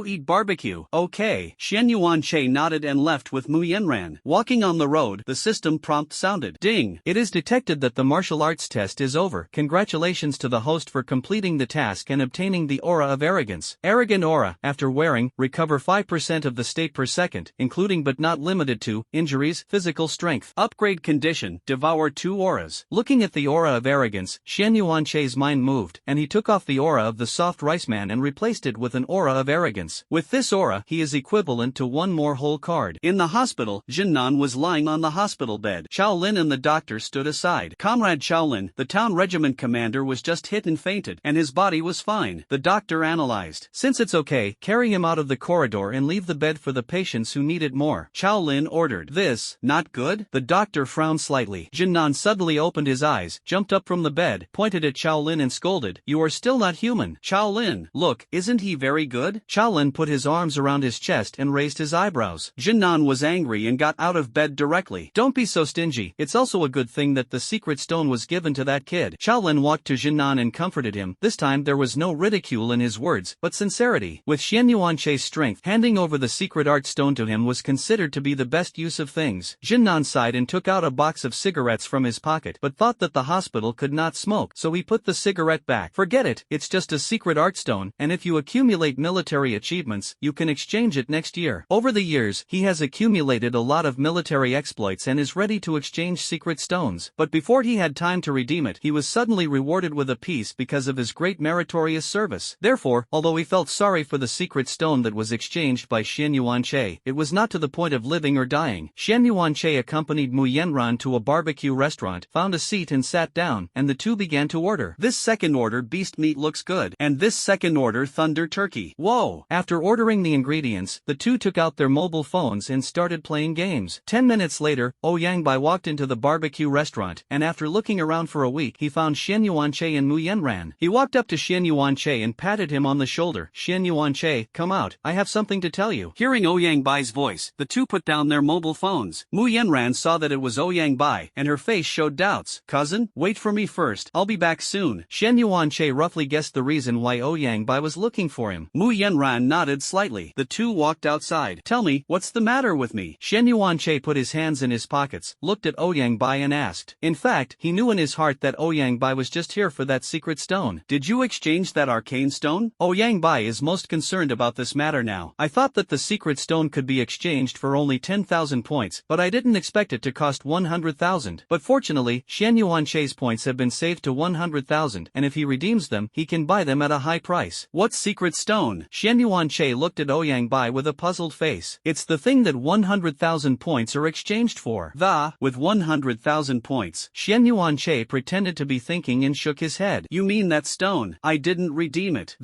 eat barbecue. Okay. Xian Yuanche nodded and left with Mu Yanran. Walking on the road, the system prompt sounded. Ding! It is detected that the martial arts test is over. Congratulations to the host for completing the task and obtaining the aura of arrogance. Arrogant aura, after wearing, recover 5% of the state per second, including but not limited to, injuries, physical strength. Upgrade condition, devour 2 auras. Looking at the aura of arrogance, Xian Yuanche's mind moved, and he took off the aura of the soft rice man and replaced it with an aura of arrogance. With this aura, he is equivalent to 1 more whole card. In the hospital, Jinnan was lying on the hospital bed. Chao Lin and the doctor stood aside. Comrade Chao Lin, the town regiment commander, was just hit and fainted, and his body was fine. The doctor analyzed. Since it's okay, carry him out of the corridor and leave the bed for the patients who need it more. Chao Lin ordered. This, not good? The doctor frowned slightly. Jinnan suddenly opened his eyes, jumped up from the bed, pointed at Chao Lin and scolded, You are still not human. Chao Lin, look, isn't he very good? Chao Lin put his arms around his chest and raised his eyebrows. Jinnan was angry and got out of bed directly. Don't be so stingy. It's also a good thing that the secret stone was given to that kid. Chao Lin walked to Jinnan and comforted him. This time there was no ridicule in his words, but sincerity. With Xian Yuanche's strength, handing over the secret art stone to him was considered to be the best use of things. Jinnan sighed and took out a box of cigarettes from his pocket, but thought that the hospital could not smoke, so he put the cigarette back. Forget it, it's just a secret art stone, and if you accumulate military achievements, you can exchange it next year. Over the years, he has accumulated a lot of military exploits and is ready to exchange secret stones, but before he had time to redeem it, he was suddenly rewarded with a piece because of his great meritorious service. Therefore, although he felt sorry for the secret stone that was exchanged by Xian Yuanche, it was not to the point of living or dying. Xian Yuanche accompanied Mu Yanran to a barbecue restaurant, found a seat and sat down, and the two began to order. This second order beast meat looks good, and this second order thunder turkey. Whoa! After ordering the ingredients, the two took out their mobile phones and started playing games. 10 minutes later, Ouyang Bai walked into the barbecue restaurant, and after looking around for a week, he found Xian Yuanche and Mu Yanran. He walked up to Xian Yuanche and patted him on the shoulder. Xian Yuanche, come out, I have something to tell you. Hearing Ouyang Bai's voice, the two put down their mobile phones. Mu Yanran saw that it was Ouyang Bai, and her face showed doubts. Cousin, wait for me first, I'll be back soon. Xian Yuanche roughly guessed the reason why Ouyang Bai was looking for him. Mu Yanran nodded slightly. The two two walked outside. Tell me, what's the matter with me? Shen Yuanche put his hands in his pockets, looked at Ouyang Bai and asked. In fact, he knew in his heart that Ouyang Bai was just here for that secret stone. Did you exchange that arcane stone? Ouyang Bai is most concerned about this matter now. I thought that the secret stone could be exchanged for only 10,000 points, but I didn't expect it to cost 100,000. But fortunately, Shen Yuanche's points have been saved to 100,000, and if he redeems them, he can buy them at a high price. What secret stone? Shen Yuanche looked at Ouyang Bai with a puzzled face. It's the thing that 100,000 points are exchanged for. With 100,000 points. Shen Yuanche pretended to be thinking and shook his head. You mean that stone? I didn't redeem it.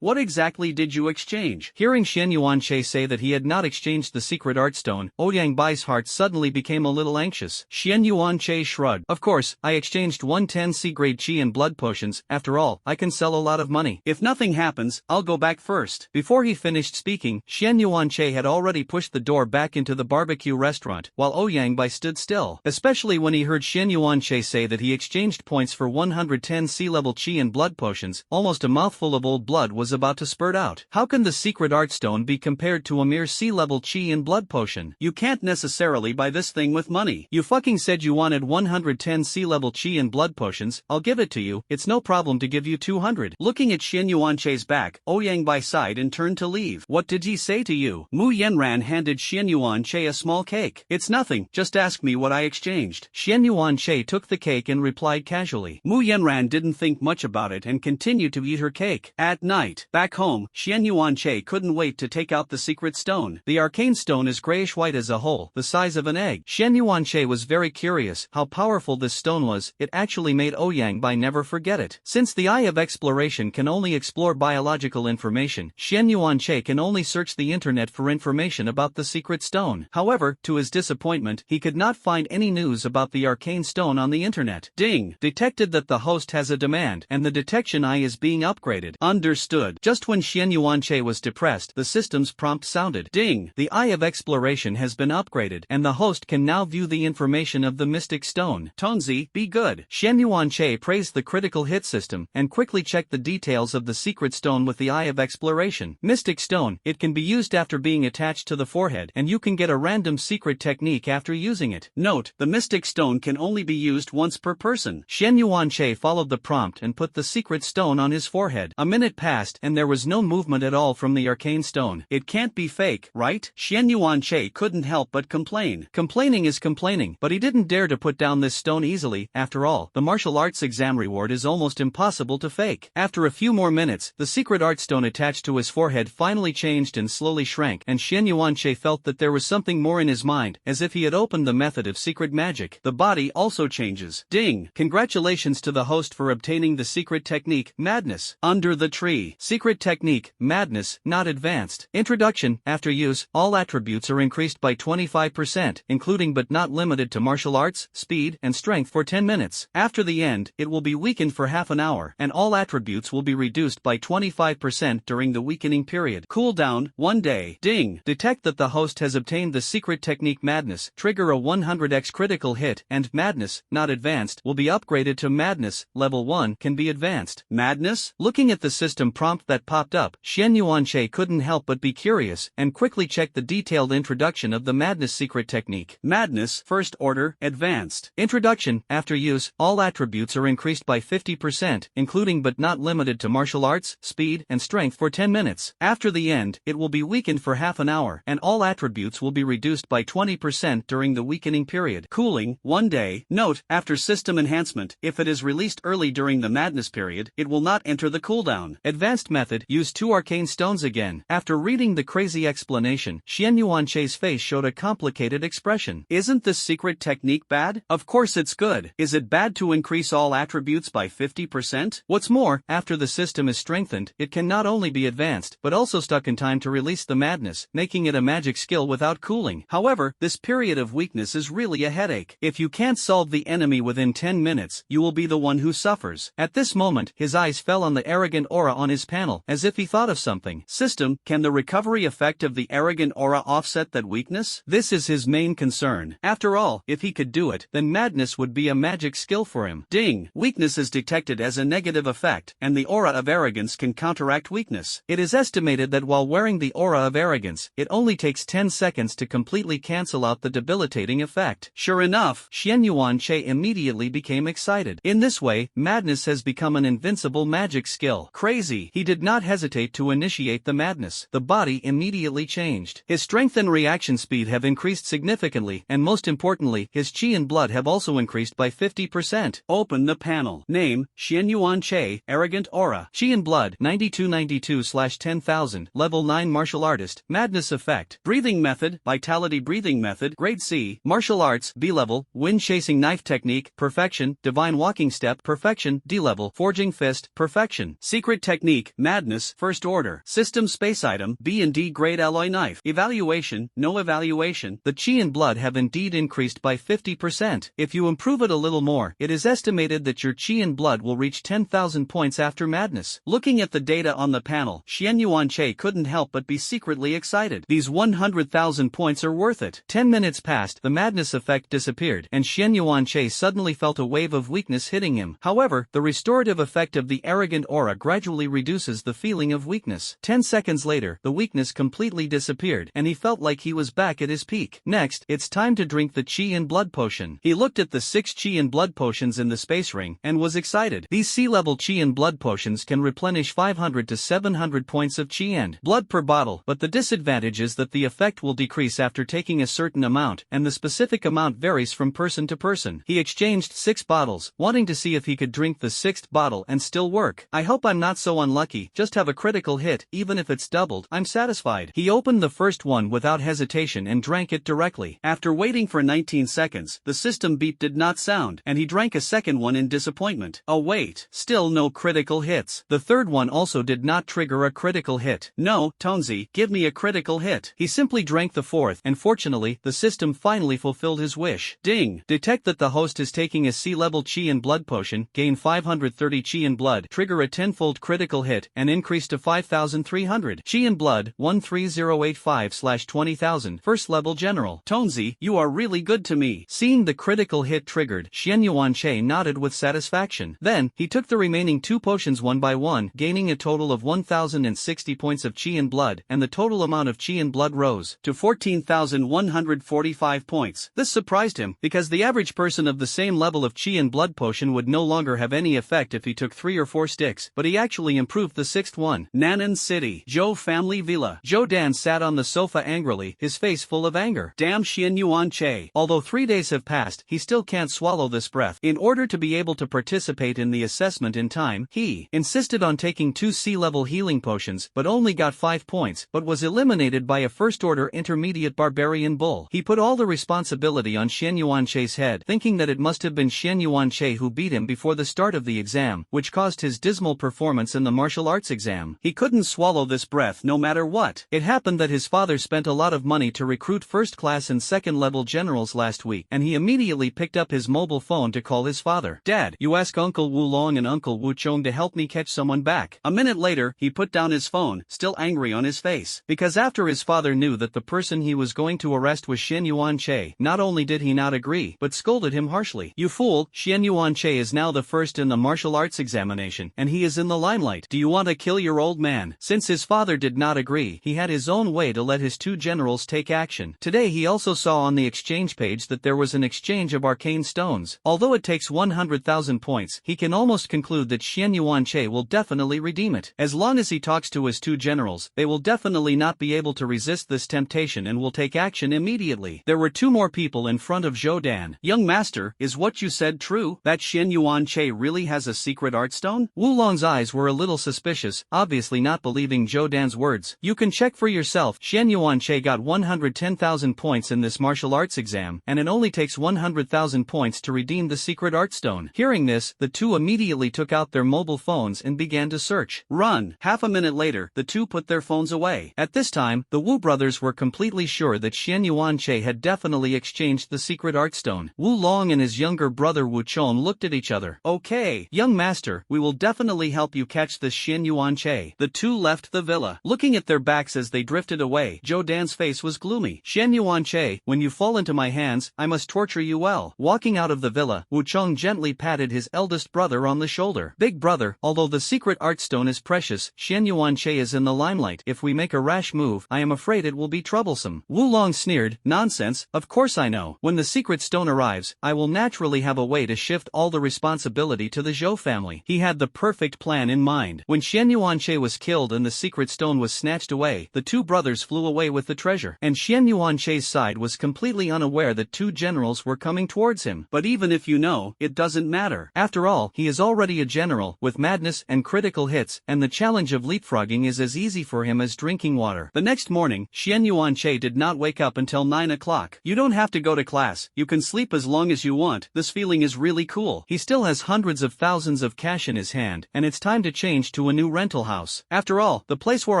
What exactly did you exchange? Hearing Shen Yuanche say that he had not exchanged the secret art stone, Ouyang Bai's heart suddenly became a little anxious. Shen Yuanche shrugged. Of course, I exchanged 110 C-grade chi and blood potions. After all, I can sell a lot of money. If nothing happens, I'll go back first. Before he finished speaking, Shen Yuanche had already pushed the door back into the barbecue restaurant, while Ouyang Bai stood still. Especially when he heard Shen Yuanche say that he exchanged points for 110 C-level chi and blood potions, almost a mouthful of old blood was about to spurt out. How can the secret art stone be compared to a mere C-level chi and blood potion? You can't necessarily buy this thing with money. You fucking said you wanted 110 C-level chi and blood potions. I'll give it to you. It's no problem to give you 200. Looking at Shen Yuanche's back, Ouyang Bai sighed and turned to leave. What did he say to you? Mu Yanran handed Shen Yuanche a small cake. It's nothing, just ask me what I exchanged. Shen Yuanche took the cake and replied casually. Mu Yanran didn't think much about it and continued to eat her cake. At night, back home, Shen Yuanche couldn't wait to take out the secret stone. The arcane stone is grayish-white as a whole, the size of an egg. Shen Yuanche was very curious how powerful this stone was. It actually made Ouyang Bai never forget it. Since the Eye of Exploration can only explore biological information, Shen Yuanche can only search the internet for information about the secret stone. However, to his disappointment, he could not find any news about the arcane stone on the internet. Ding! Detected that the host has a demand, and the detection eye is being upgraded. Understood. Just when Shen Yuanche was depressed, the system's prompt sounded. Ding! The Eye of Exploration has been upgraded, and the host can now view the information of the mystic stone. Tonzi, be good. Shen Yuanche praised the critical hit system, and quickly checked the details of the secret stone with the Eye of Exploration. Mystic stone, it can be used after being attached to the forehead, and you can get a random secret technique after using it. Note, the mystic stone can only be used once per person. Shen Yuanche followed the prompt and put the secret stone on his forehead. A minute passed and there was no movement at all from the arcane stone. It can't be fake, right? Shen Yuanche couldn't help but complain. Complaining is complaining, but he didn't dare to put down this stone easily. After all, the martial arts exam reward is almost impossible to fake. After a few more minutes, the secret art stone attached to his forehead finally changed and slowly shrank, and Shen Yuanche felt that there was something more in his mind, as if he had opened the method of secret magic. The body also changes. Ding! Congratulations to the host for obtaining the secret technique, Madness. Under the tree. Secret technique, Madness, not advanced. Introduction. After use, all attributes are increased by 25%, including but not limited to martial arts, speed, and strength for 10 minutes. After the end, it will be weakened for half an hour, and all attributes will be reduced by 25% during the weakening period. Cooldown, 1 day. Ding! Detect that the host has obtained the secret technique Madness. Trigger a 100x critical hit, and Madness, not advanced, will be upgraded to Madness. Level 1 can be advanced. Madness? Looking at the system prompt that popped up, Shen Yuanche couldn't help but be curious, and quickly checked the detailed introduction of the Madness secret technique. Madness, First Order, Advanced. Introduction. After use, all attributes are increased by 50%, including but not limited to martial arts, speed, and strength for 10 minutes. After the end, it will be weakened for half an hour, and all attributes will be reduced by 20% during the weakening period. Cooling, 1 day. Note, after system enhancement, if it is released early during the Madness period, it will not enter the cooldown. Advanced method. Use 2 arcane stones again. After reading the crazy explanation, Shen Yuanche's face showed a complicated expression. Isn't this secret technique bad? Of course it's good. Is it bad to increase all attributes by 50%? What's more, after the system is strengthened, it can not only be advanced, but also stuck in time to release the Madness, making it a magic skill without cooling. However, this period of weakness is really a headache. If you can't solve the enemy within 10 minutes, you will be the one who suffers. At this moment, his eyes fell on the arrogant aura on his panel, as if he thought of something. System, can the recovery effect of the arrogant aura offset that weakness? This is his main concern. After all, if he could do it, then Madness would be a magic skill for him. Ding! Weakness is detected as a negative effect, and the aura of arrogance can counteract weakness. It is estimated that while wearing the the aura of arrogance. It only takes 10 seconds to completely cancel out the debilitating effect. Sure enough, Xian Yuanche immediately became excited. In this way, madness has become an invincible magic skill. Crazy. He did not hesitate to initiate the madness. The body immediately changed. His strength and reaction speed have increased significantly, and most importantly, his qi and blood have also increased by 50%. Open the panel. Name, Xian Yuanche, Arrogant Aura. Qi and blood, 9292/10,000, level 9 martial artist, madness effect. Breathing method, vitality breathing method, grade C. Martial arts, B level, wind chasing knife technique, perfection, divine walking step, perfection, D level, forging fist, perfection. Secret technique, madness, first order. System space item, B and D grade alloy knife. Evaluation, no evaluation. The qi and blood have indeed increased by 50%. If you improve it a little more, it is estimated that your qi and blood will reach 10,000 points after madness. Looking at the data on the panel, Xian Yuanche couldn't help but be secretly excited. These 100,000 points are worth it. 10 minutes passed, the madness effect disappeared, and Xian Yuanche suddenly felt a wave of weakness hitting him. However, the restorative effect of the arrogant aura gradually reduces the feeling of weakness. 10 seconds later, the weakness completely disappeared, and he felt like he was back at his peak. Next, it's time to drink the qi and blood potion. He looked at the 6 qi and blood potions in the space ring, and was excited. These sea-level qi and blood potions can replenish 500 to 700 points of qi and blood per bottle, but the disadvantage is that the effect will decrease after taking a certain amount, and the specific amount varies from person to person. He exchanged 6 bottles, wanting to see if he could drink the 6th bottle and still work. I hope I'm not so unlucky, just have a critical hit, even if it's doubled, I'm satisfied. He opened the first one without hesitation and drank it directly. After waiting for 19 seconds, the system beep did not sound, and he drank a second one in disappointment. Oh wait, still no critical hits. The third one also did not trigger a critical hit. No, Tonzi, give me a critical hit. He simply drank the fourth, and fortunately, the system finally fulfilled his wish. Ding! Detect that the host is taking a sea-level qi and blood potion, gain 530 qi and blood, trigger a 10-fold critical hit, and increase to 5,300. Qi and blood, 13085/20,000. First level general. Tonzi, you are really good to me. Seeing the critical hit triggered, Xian Yuanche nodded with satisfaction. Then, he took the remaining 2 potions one by one, gaining a total of 1,060 points of qi and blood, and the total amount of qi and blood rose to 14,145 points. This surprised him, because the average person of the same level of qi and blood potion would no longer have any effect if he took 3 or 4 sticks, but he actually improved the 6th one. Nanan City. Zhou family villa. Zhou Dan sat on the sofa angrily, his face full of anger. Damn Xian Yuanche. Although 3 days have passed, he still can't swallow this breath. In order to be able to participate in the assessment in time, he insisted on taking 2 sea-level healing potions, but only got 5 points, but was eliminated by a first-order intermediate barbarian bull. He put all the responsibility on Xian Yuanche's head, thinking that it must have been Xian Yuanche who beat him before the start of the exam, which caused his dismal performance in the martial arts exam. He couldn't swallow this breath no matter what. It happened that his father spent a lot of money to recruit first-class and second-level generals last week, and he immediately picked up his mobile phone to call his father. Dad, you ask Uncle Wu Long and Uncle Wu Chong to help me catch someone back. A minute later, he put down his phone, still angry on his face. Because after his father knew that the person he was going to arrest was Xian Yuanche, not only did he not agree, but scolded him harshly. You fool, Xian Yuanche is now the first in the martial arts examination, and he is in the limelight. Do you want to kill your old man? Since his father did not agree, he had his own way to let his 2 generals take action. Today he also saw on the exchange page that there was an exchange of arcane stones. Although it takes 100,000 points, he can almost conclude that Xian Yuanche will definitely redeem it. As long as he talks to his 2 generals, they will definitely not be able to resist this temptation and will take action immediately. There were 2 more people in front of Zhou Dan. Young master, is what you said true? That Xian Yuanche really has a secret art stone? Wu Long's eyes were a little suspicious, obviously not believing Zhou Dan's words. You can check for yourself. Xian Yuanche got 110,000 points in this martial arts exam, and it only takes 100,000 points to redeem the secret art stone. Hearing this, the 2 immediately took out their mobile phones and began to search. Run! Half a minute later, the 2 put their phones away. At this time, the Wu brothers were completely sure that Xian Yuanche had definitely exchanged the secret art stone. Wu Long and his younger brother Wu Chon looked at each other. Okay, young master, we will definitely help you catch this Xian Yuanche. The 2 left the villa. Looking at their backs as they drifted away, Zhou Dan's face was gloomy. Xian Yuanche, when you fall into my hands, I must torture you well. Walking out of the villa, Wu Chong gently patted his eldest brother on the shoulder. Big brother, although the secret art stone is precious, Xian Yuanche is in the limelight. if we make a rash move, I am afraid it will be troublesome. Wu Long sneered, nonsense, of course I know. When the secret stone arrives, I will naturally have a way to shift all the responsibility to the Zhou family. He had the perfect plan in mind. When Xian Yuanche was killed and the secret stone was snatched away, the two brothers flew away with the treasure. And Xian Yuanche's side was completely unaware that two generals were coming towards him. But even if you know, it doesn't matter. After all, he is already a general, with madness and critical hits, and the challenge of leapfrogging is as easy for him as drinking water. The next morning, Xian Yuanche did not wake up until 9 o'clock. You don't have to go to class, you can sleep as long as you want. This feeling is really cool. He still has hundreds of thousands of cash in his hand, and it's time to change to a new rental house. After all, the place where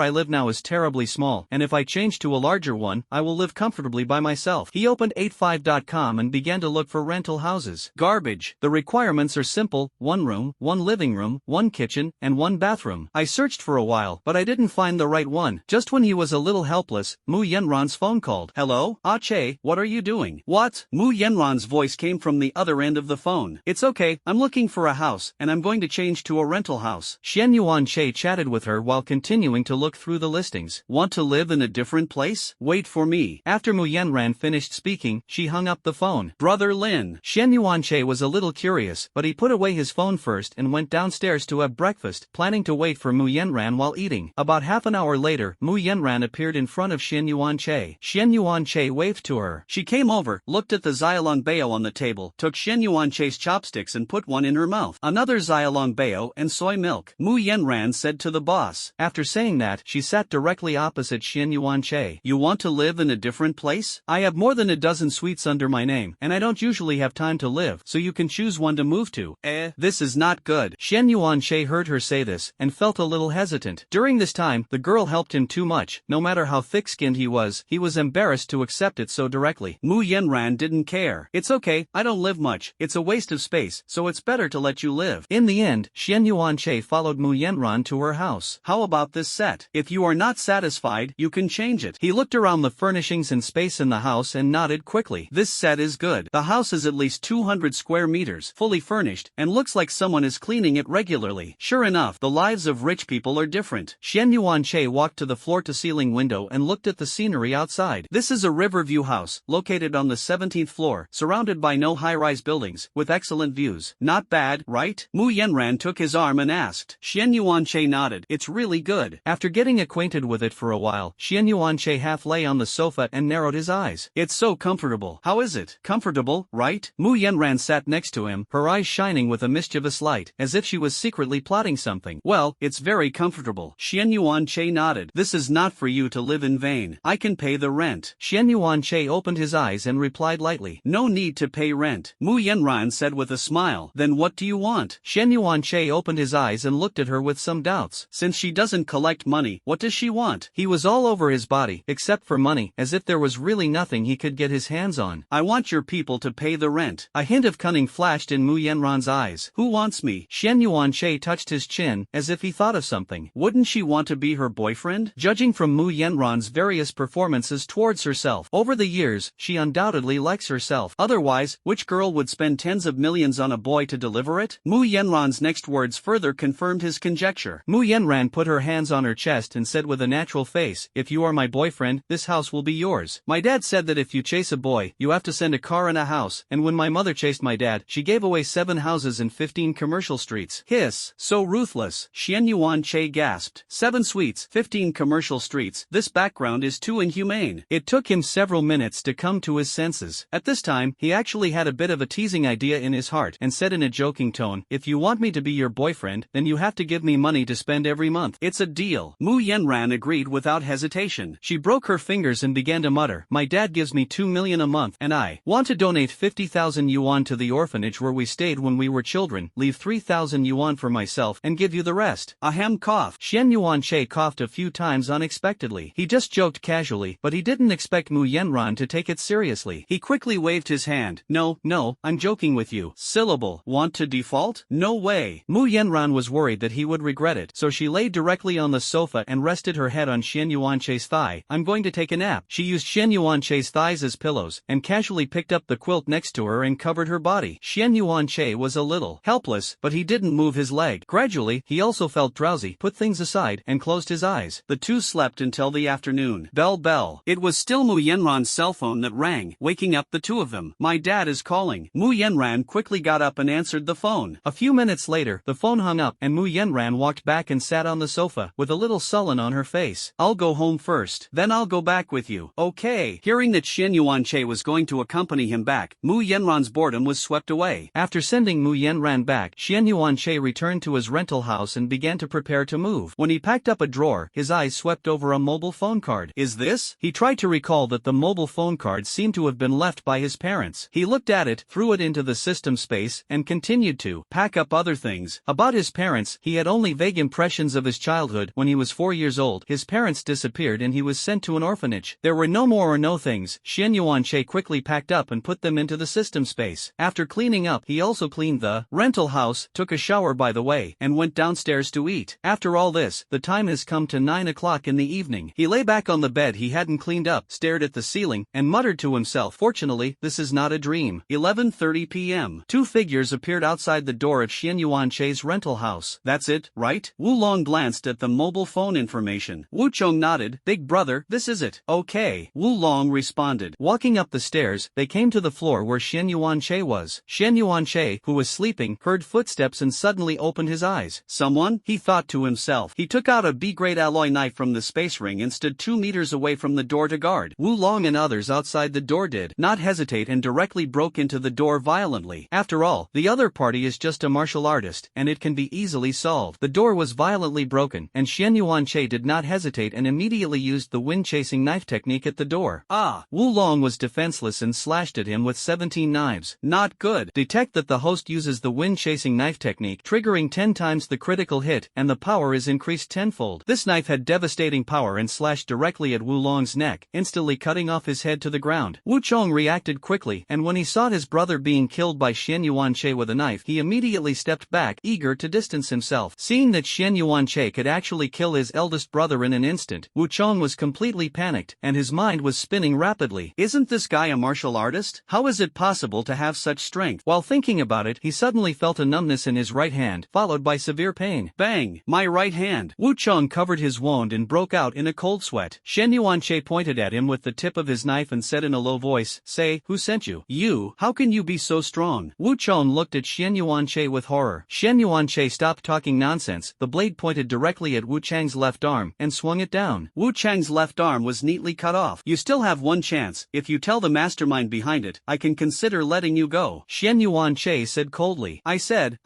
I live now is terribly small, and if I change to a larger one, I will live comfortably by myself. He opened 85.com and began to look for rental houses. Garbage. The requirements are simple: 1 room, 1 living room, 1 kitchen, and 1 bathroom. I searched for a while, but I didn't find the right one. Just when he was a little helpless, Mu Yanran's phone called. Hello? Ah Che, what are you doing? What? Mu Yanran's voice came from the other end of the phone. It's okay, I'm looking for a house, and I'm going to change to a rental house. Xian Yuanche chatted with her while continuing to look through the listings. Want to live in a different place? Wait for me. After Mu Yanran finished speaking, she hung up the phone. Brother Lin. Xian Yuanche was a little curious, but he put away his phone first and went downstairs to have breakfast, planning to wait for Mu Yanran while eating. About half an hour later, Mu Yanran appeared in front of Xian Yuanche. Xian Yuanche waved to her. She came over, looked at the Xiaolong Bao on the table, took Xian Yuanche's chopsticks and put one in her mouth. Another Xiaolong Bao and soy milk. Mu Yanran said to the boss. After saying that, she sat directly opposite Xian Yuanche. You want to live in a different place? I have more than a dozen suites under my name, and I don't usually have time to live, so you can choose one to move to. This is not good. Xian Yuanche heard her say this, and felt a little hesitant. During this time, the girl helped him too much. No matter how thick-skinned he was embarrassed to accept it so directly. Mu Yanran didn't care. It's okay, I don't live much, it's a waste of space, so it's better to let you live. In the end, Xian Yuanche followed Mu Yanran to her house. How about this set? If you are not satisfied, you can change it. He looked around the furnishings and space in the house and nodded quickly. This set is good. The house is at least 200 square meters, fully furnished, and looks like someone is cleaning it regularly. Sure enough, the lives of rich people are different. Xian Yuanche walked to the floor-to-ceiling window and looked at the scenery outside. This is a riverview house, located on the 17th floor, surrounded by no high-rise buildings, with excellent views. Not bad, right? Mu Yanran took his arm and asked. Xian Yuanche nodded. It's really good. After getting acquainted with it for a while, Xian Yuanche half lay on the sofa and narrowed his eyes. It's so comfortable. How is it? Comfortable, right? Mu Yanran sat next to him, her eyes shining with a mischievous light, as if she was secretly plotting something. Well, it's very comfortable. Xian Yuanche nodded. This is not for you to live in vain. I can pay the rent. Xian Yuanche opened his eyes and replied lightly. No need to pay rent. Mu Yanran said with a smile. Then what do you want? Xian Yuanche opened his eyes and looked at her with some doubts. Since she doesn't collect money, what does she want? He was all over his body, except for money, as if there was really nothing he could get his hands on. I want your people to pay the rent. A hint of cunning flashed in Mu Yanran's eyes. Who wants me? Xian Yuanche touched his chin, as if he thought of something. Wouldn't she want to be her boyfriend? Judging from Mu Yanran's various performances towards herself over the years, she undoubtedly likes herself. Otherwise, which girl would spend tens of millions on a boy to deliver it? Mu Yanran's next words further confirmed his conjecture. Mu Yanran put her hands on her chest and said with a natural face, if you are my boyfriend, this house will be yours. My dad said that if you chase a boy, you have to send a car and a house, and when my mother chased my dad, she gave away 7 houses and 15 commercial streets. Hiss. So ruthless. Xian Yuanche gasped. 7 suites, 15 commercial streets. This background is too inhumane. It took him several minutes to come to his senses. At this time, he actually had a bit of a teasing idea in his heart and said in a joking tone, if you want me to be your boyfriend, then you have to give me money to spend every month. It's a deal. Mu Yanran agreed without hesitation. She broke her fingers and began to mutter, my dad gives me 2 million a month, and I want to donate 50,000 yuan to the orphanage where we stayed when we were children, leave 3,000 yuan for myself, and give you the rest. Ahem cough. Xian Yuanche coughed a few times unexpectedly. He just joked casually, but he didn't expect Mu Yanran to take it seriously. He quickly waved his hand. No, I'm joking with you. Syllable. Want to default? No way. Mu Yanran was worried that he would regret it, so she lay directly on the sofa and rested her head on Xian Yuanche's thigh. I'm going to take a nap. She used Xian Yuanche's thighs as pillows, and casually picked up the quilt next to her and covered her body. Xian Yuanche was a little helpless, but he didn't move his leg. Gradually, he also felt drowsy, put things aside, and closed his eyes. eyes. The two slept until the afternoon. Bell bell. It was still Mu Yenran's cell phone that rang, waking up the two of them. My dad is calling. Mu Yenran quickly got up and answered the phone. A few minutes later, the phone hung up and Mu Yenran walked back and sat on the sofa, with a little sullen on her face. I'll go home first, then I'll go back with you. Okay. Hearing that Xian Yuanche was going to accompany him back, Mu Yenran's boredom was swept away. After sending Mu Yenran back, Xian Yuanche returned to his rental house and began to prepare to move. When he packed up a drawer, his eyes swept over a mobile phone card. Is this? He tried to recall that the mobile phone card seemed to have been left by his parents. He looked at it, threw it into the system space, and continued to pack up other things. About his parents, he had only vague impressions of his childhood. When he was 4 years old, his parents disappeared and he was sent to an orphanage. There were no more or no things. Xian Yuanche quickly packed up and put them into the system space. After cleaning up, he also cleaned the rental house, took a shower by the way, and went downstairs to eat. After all this, the time has come to 9 o'clock in the evening. He lay back on the bed he hadn't cleaned up, stared at the ceiling, and muttered to himself, fortunately, this is not a dream. 11:30 p.m. Two figures appeared outside the door of Xian Yuanche's rental house. That's it, right? Wu Long glanced at the mobile phone information. Wu Chong nodded. Big brother, this is it. Okay. Wu Long responded. Walking up the stairs, they came to the floor where Xian Yuanche was. Xian Yuanche, who was sleeping, heard footsteps and suddenly opened his eyes. Someone? He thought to himself. He took out a B-grade alloy knife from the space ring and stood 2 meters away from the door to guard. Wu Long and others outside the door did not hesitate and directly broke into the door violently. After all, the other party is just a martial artist, and it can be easily solved. The door was violently broken, and Xian Yuanche did not hesitate and immediately used the wind-chasing knife technique at the door. Wu Long was defenseless and slashed at him with 17 knives. Not good. Detect that the host uses the wind-chasing knife technique, triggering 10 times the critical hit, and the power is increased tenfold. This knife had devastating power and slashed directly at Wu Long's neck, instantly cutting off his head to the ground. Wu Chong reacted quickly, and when he saw his brother being killed by Xian Yuanche with a knife, he immediately stepped back, eager to distance himself. Seeing that Xian Yuanche could actually kill his eldest brother in an instant, Wu Chong was completely panicked, and his mind was spinning rapidly. Isn't this guy a martial artist? How is it possible to have such strength? While thinking about it, he suddenly felt a numbness in his right hand, followed by severe pain. Bang! My right hand! Wu Chong covered his wound and broke out in a cold sweat. Xian Yuanche pointed at him with the tip of his knife and said in a low voice, "Say, who sent you? You? How can you be so strong?" Wu Chong looked at Xian Yuanche with horror. Xian Yuanche stopped talking nonsense. The blade pointed directly at Wu Chang's left arm and swung it down. Wu Chang's left arm was neatly cut off. You still have one chance. If you tell the mastermind behind it, I can consider letting you go. Xian Yuanche said coldly. I said.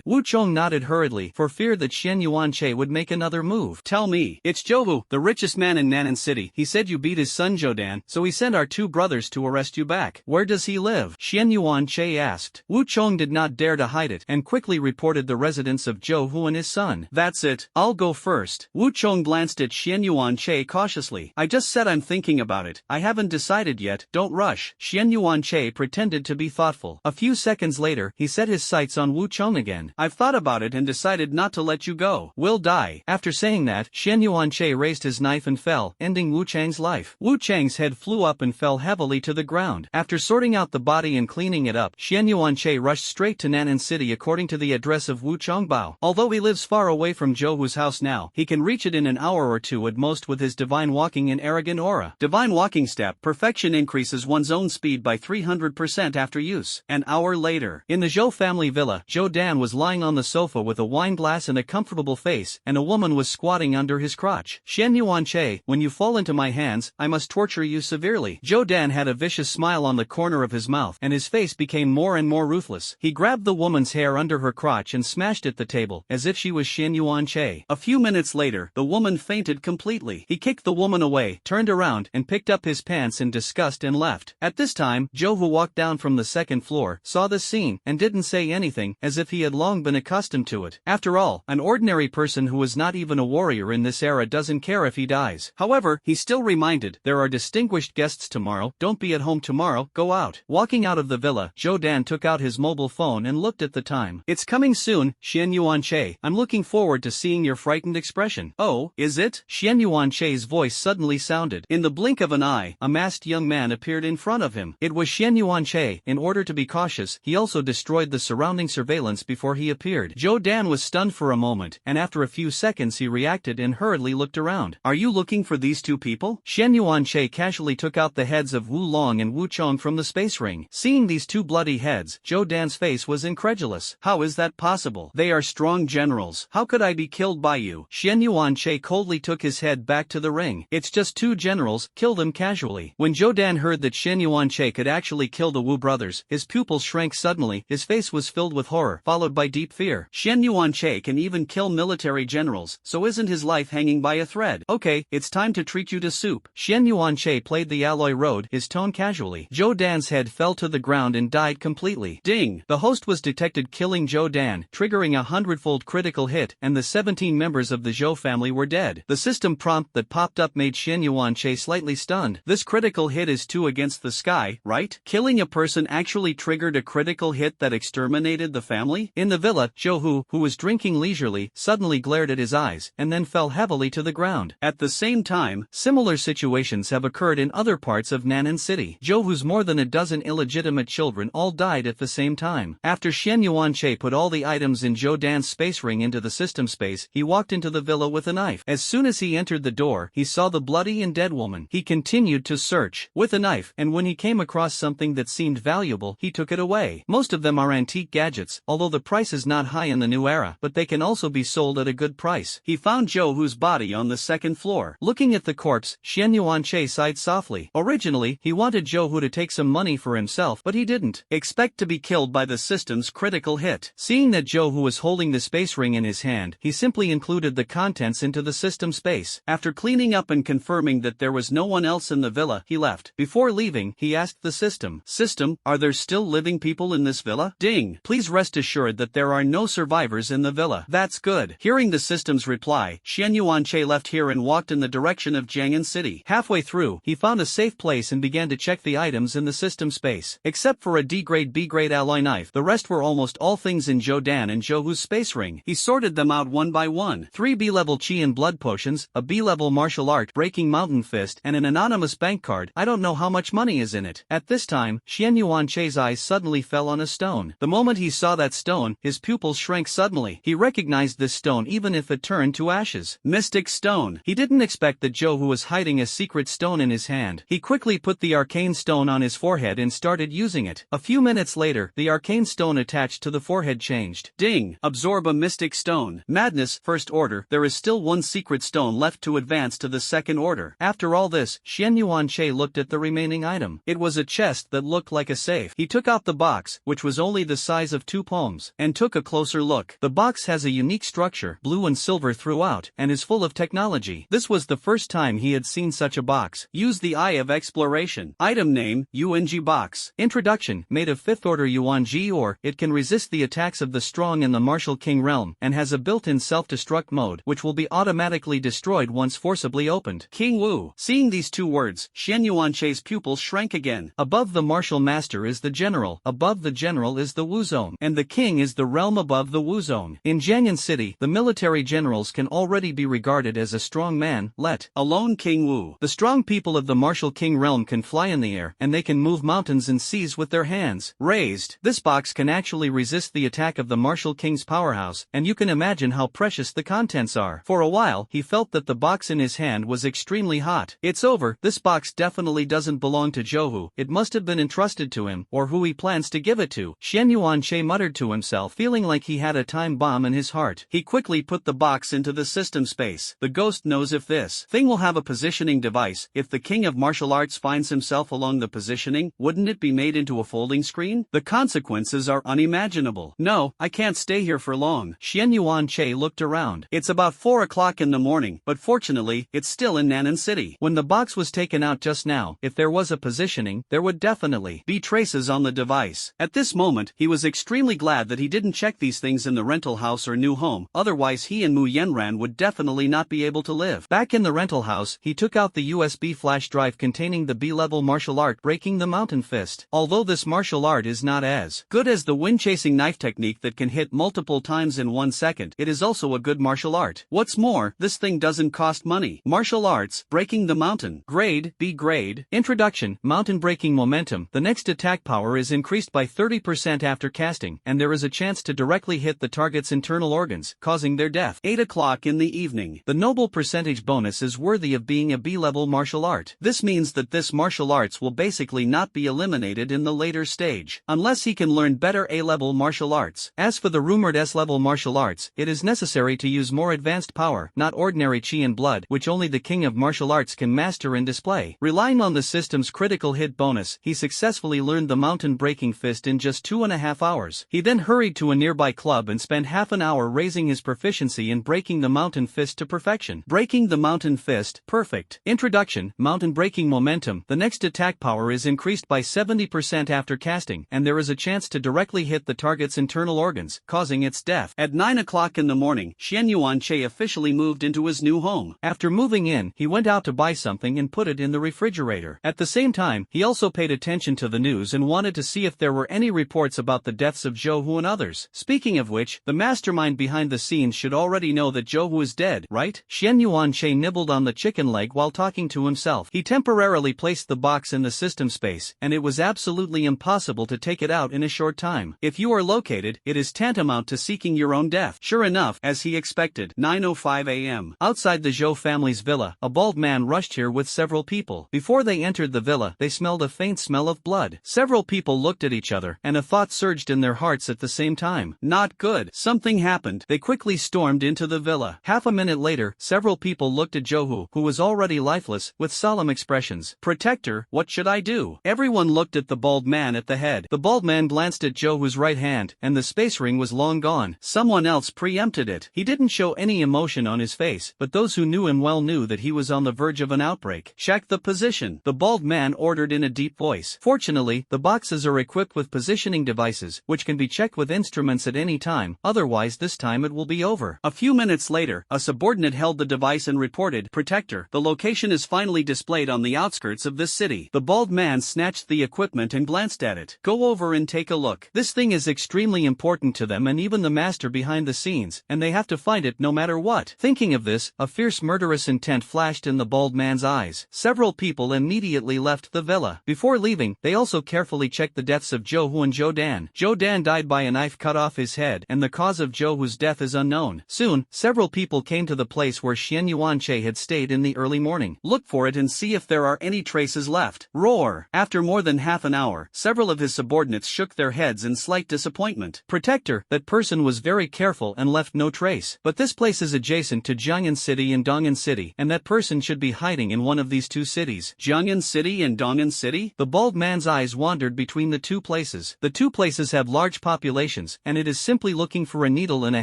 Wu Chong nodded hurriedly, for fear that Xian Yuanche would make another move. Tell me. It's Zhou, the richest man in Nanan City. He said you beat his son Zhoudan, so he sent our 2 brothers to arrest you back. Where does he live? Xian Yuanche asked. Wu Chong did not dare to hide it, and quickly reported the residence of Zhou and his son. That's it. I'll go first. Wu Chong glanced at Xian Yuanche cautiously. I just said I'm thinking about it. I haven't decided yet. Don't rush. Xian Yuanche pretended to be thoughtful. A few seconds later, he set his sights on Wu Chong again. I've thought about it and decided not to let you go. We'll die. After saying that, Xian Yuanche raised his knife and fell, ending Wu Chang's life. Wu Chang's head flew up and fell heavily to the ground. After sorting out the body and cleaning it up, Xian Yuanche rushed straight to Nanan City according to the address of Wu Chongbao. Although he lives far away from Zhouhu's house now, he can reach it in an hour or two at most with his divine walking and arrogant aura. Divine walking step perfection increases one's own speed by 300% after use. An hour later, in the Zhou family villa, Zhoudan was lying on the sofa with a wine glass and a comfortable face, and a woman was squatting under his crotch. Xian Yuanche, when you fall into my hands, I must torture you severely. Zhoudan had a vicious smile on the corner of his mouth, and his face became more and more ruthless. He grabbed the woman's hair under her crotch and smashed at the table, as if she was Xian Yuanche. A few minutes later, the woman fainted completely. He kicked the woman away, turned around, and picked up his pants in disgust and left. At this time, Zhou, who walked down from the second floor, saw the scene, and didn't say anything, as if he had long been accustomed to it. After all, an ordinary person who is not even a warrior in this era doesn't care if he dies. However, he still reminded, there are distinguished guests tomorrow, don't be at home tomorrow, go out. Walking out of the villa, Zhoudan took out his mobile phone and looked at the time. It's coming soon, Xian Yuanche. I'm looking forward to seeing your frightened expression. Oh, is it? Xian Yuanche's voice suddenly sounded. In the blink of an eye, a masked young man appeared in front of him. It was Xian Yuanche. In order to be cautious, he also destroyed the surrounding surveillance before he appeared. Zhoudan was stunned for a moment, and after a few seconds he reacted disappointed and hurriedly looked around. Are you looking for these two people? Shen Yuanche casually took out the heads of Wu Long and Wu Chong from the space ring. Seeing these two bloody heads, Zhou Dan's face was incredulous. How is that possible? They are strong generals. How could I be killed by you? Shen Yuanche coldly took his head back to the ring. It's just two generals, kill them casually. When Zhou Dan heard that Shen Yuanche could actually kill the Wu brothers, his pupils shrank suddenly, his face was filled with horror, followed by deep fear. Shen Yuanche can even kill military generals, so isn't his life hanging by a thread? Okay, it's time to treat you to soup. Shen Yuanche played the alloy road, his tone casually. Zhou Dan's head fell to the ground and died completely. Ding! The host was detected killing Zhou Dan, triggering a 100-fold critical hit, and the 17 members of the Zhou family were dead. The system prompt that popped up made Shen Yuanche slightly stunned. This critical hit is 2 against the sky, right? Killing a person actually triggered a critical hit that exterminated the family? In the villa, Zhou Hu, who was drinking leisurely, suddenly glared at his eyes, and then fell heavily to the ground. At the same time, similar situations have occurred in other parts of Nan'an City. Zhou Hu's more than a dozen illegitimate children all died at the same time. After Shen Yuanche put all the items in Zhou Dan's space ring into the system space, he walked into the villa with a knife. As soon as he entered the door, he saw the bloody and dead woman. He continued to search with a knife, and when he came across something that seemed valuable, he took it away. Most of them are antique gadgets, although the price is not high in the new era, but they can also be sold at a good price. He found Zhou Hu's body on the second floor. Looking at the corpse, Shen Yuanche sighed softly. Originally, he wanted Zhou Hu to take some money for himself, but he didn't expect to be killed by the system's critical hit. Seeing that Zhou Hu was holding the space ring in his hand, he simply included the contents into the system space. After cleaning up and confirming that there was no one else in the villa, he left. Before leaving, he asked the system, "System, are there still living people in this villa?" Ding! Please rest assured that there are no survivors in the villa. That's good. Hearing the system's reply, Shen Yuanche left here and walked in the direction of Jiang'an City. Halfway through, he found a safe place and began to check the items in the system space. Except for a D-grade B-grade alloy knife, the rest were almost all things in Zhou Dan and Zhou Hu's space ring. He sorted them out one by one. 3 B-level chi and blood potions, a B-level martial art breaking mountain fist, and an anonymous bank card. I don't know how much money is in it. At this time, Shen Yuanche's eyes suddenly fell on a stone. The moment he saw that stone, his pupils shrank suddenly. He recognized this stone even if it turned to ashes. Mystic stone. He didn't expect that Zhou Hu was hiding a secret stone in his hand. He quickly put the arcane stone on his forehead and started using it. A few minutes later, the arcane stone attached to the forehead changed. Ding! Absorb a mystic stone. Madness, first order. There is still one secret stone left to advance to the second order. After all this, Shen Yuanche looked at the remaining item. It was a chest that looked like a safe. He took out the box, which was only the size of 2 palms, and took a closer look. The box has a unique structure, blue and silver throughout, and is full of technology. This was the first time he had seen such a box. Use the Eye of Exploration. Item name, UNG Box. Introduction, made of 5th order UNG ore, it can resist the attacks of the strong in the Martial King realm, and has a built-in self-destruct mode, which will be automatically destroyed once forcibly opened. King Wu. Seeing these 2 words, Shen Yuanche's pupils shrank again. Above the martial master is the general, above the general is the Wu zone, and the king is the realm above the Wu zone. In Jiang'an City, the military generals can already be regarded as a strong man, let alone King Wu. The strong people of the martial king realm can fly in the air, and they can move mountains and seas with their hands raised. This box can actually resist the attack of the martial king's powerhouse, and you can imagine how precious the contents are. For a while, he felt that the box in his hand was extremely hot. It's over, this box definitely doesn't belong to Zhou Hu. It must have been entrusted to him, or who he plans to give it to. Shen Yuanche muttered to himself, feeling like he had a time bomb in his heart. He quickly put the box into the system space. The ghost knows if this thing will have a positioning device. If the king of martial arts finds himself along the positioning, wouldn't it be made into a folding screen? The consequences are unimaginable. No, I can't stay here for long. Shen Yuanche looked around. It's about 4 o'clock in the morning, but fortunately, it's still in Nan'an City. When the box was taken out just now, if there was a positioning, there would definitely be traces on the device. At this moment, he was extremely glad that he didn't check these things in the rental house or new home, otherwise he and Mu Yenran would definitely not be able to live. Back in the rental house, he took out the USB flash drive containing the B-level martial art breaking the mountain fist. Although this martial art is not as good as the wind-chasing knife technique that can hit multiple times in 1 second, it is also a good martial art. What's more, this thing doesn't cost money. Martial arts, breaking the mountain. Grade, B grade. Introduction, mountain breaking momentum. The next attack power is increased by 30% after casting, and there is a chance to directly hit the target's internal organs, causing their death. 8 o'clock in the the evening. The noble percentage bonus is worthy of being a B-level martial art. This means that this martial arts will basically not be eliminated in the later stage, unless he can learn better A-level martial arts. As for the rumored S-level martial arts, it is necessary to use more advanced power, not ordinary chi and blood, which only the king of martial arts can master and display. Relying on the system's critical hit bonus, he successfully learned the mountain breaking fist in just 2.5 hours. He then hurried to a nearby club and spent half an hour raising his proficiency in breaking the mountain fist to perfection. Breaking the mountain fist, perfect. Introduction, mountain breaking momentum. The next attack power is increased by 70% after casting, and there is a chance to directly hit the target's internal organs, causing its death. At 9 o'clock in the morning, Xian Yuanche officially moved into his new home. After moving in, he went out to buy something and put it in the refrigerator. At the same time, he also paid attention to the news and wanted to see if there were any reports about the deaths of Zhou Hu and others. Speaking of which, the mastermind behind the scenes should already know that Zhou Hu is dead, right? Xian Yuanche nibbled on the chicken leg while talking to himself. He temporarily placed the box in the system space, and it was absolutely impossible to take it out in a short time. If you are located, it is tantamount to seeking your own death. Sure enough, as he expected, 9:05 a.m. Outside the Zhou family's villa, a bald man rushed here with several people. Before they entered the villa, they smelled a faint smell of blood. Several people looked at each other, and a thought surged in their hearts at the same time. Not good. Something happened. They quickly stormed into the villa. Half a minute later, several people looked at Zhou Hu, who was already lifeless, with solemn expressions. Protector, what should I do? Everyone looked at the bald man at the head. The bald man glanced at Zhou Hu's right hand, and the space ring was long gone. Someone else preempted it. He didn't show any emotion on his face, but those who knew him well knew that he was on the verge of an outbreak. Check the position, the bald man ordered in a deep voice. Fortunately, the boxes are equipped with positioning devices, which can be checked with instruments at any time, otherwise this time it will be over. A few minutes later, a subordinate held the device and reported, Protector, the location is finally displayed on the outskirts of this city. The bald man snatched the equipment and glanced at it. Go over and take a look. This thing is extremely important to them and even the master behind the scenes, and they have to find it no matter what. Thinking of this, a fierce murderous intent flashed in the bald man's eyes. Several people immediately left the villa. Before leaving, they also carefully checked the deaths of Zhou Hu and Zhou Dan. Zhou Dan died by a knife cut off his head, and the cause of Zhou Hu's death is unknown. Soon, several people came to the place where Xian Yuanche had stayed in the early morning. Look for it and see if there are any traces left. Roar! After more than half an hour, several of his subordinates shook their heads in slight disappointment. Protector, that person was very careful and left no trace. But this place is adjacent to Jiangyan City and Dong'an City, and that person should be hiding in one of these two cities. Jiangyan City and Dong'an City? The bald man's eyes wandered between the two places. The two places have large populations, and it is simply looking for a needle in a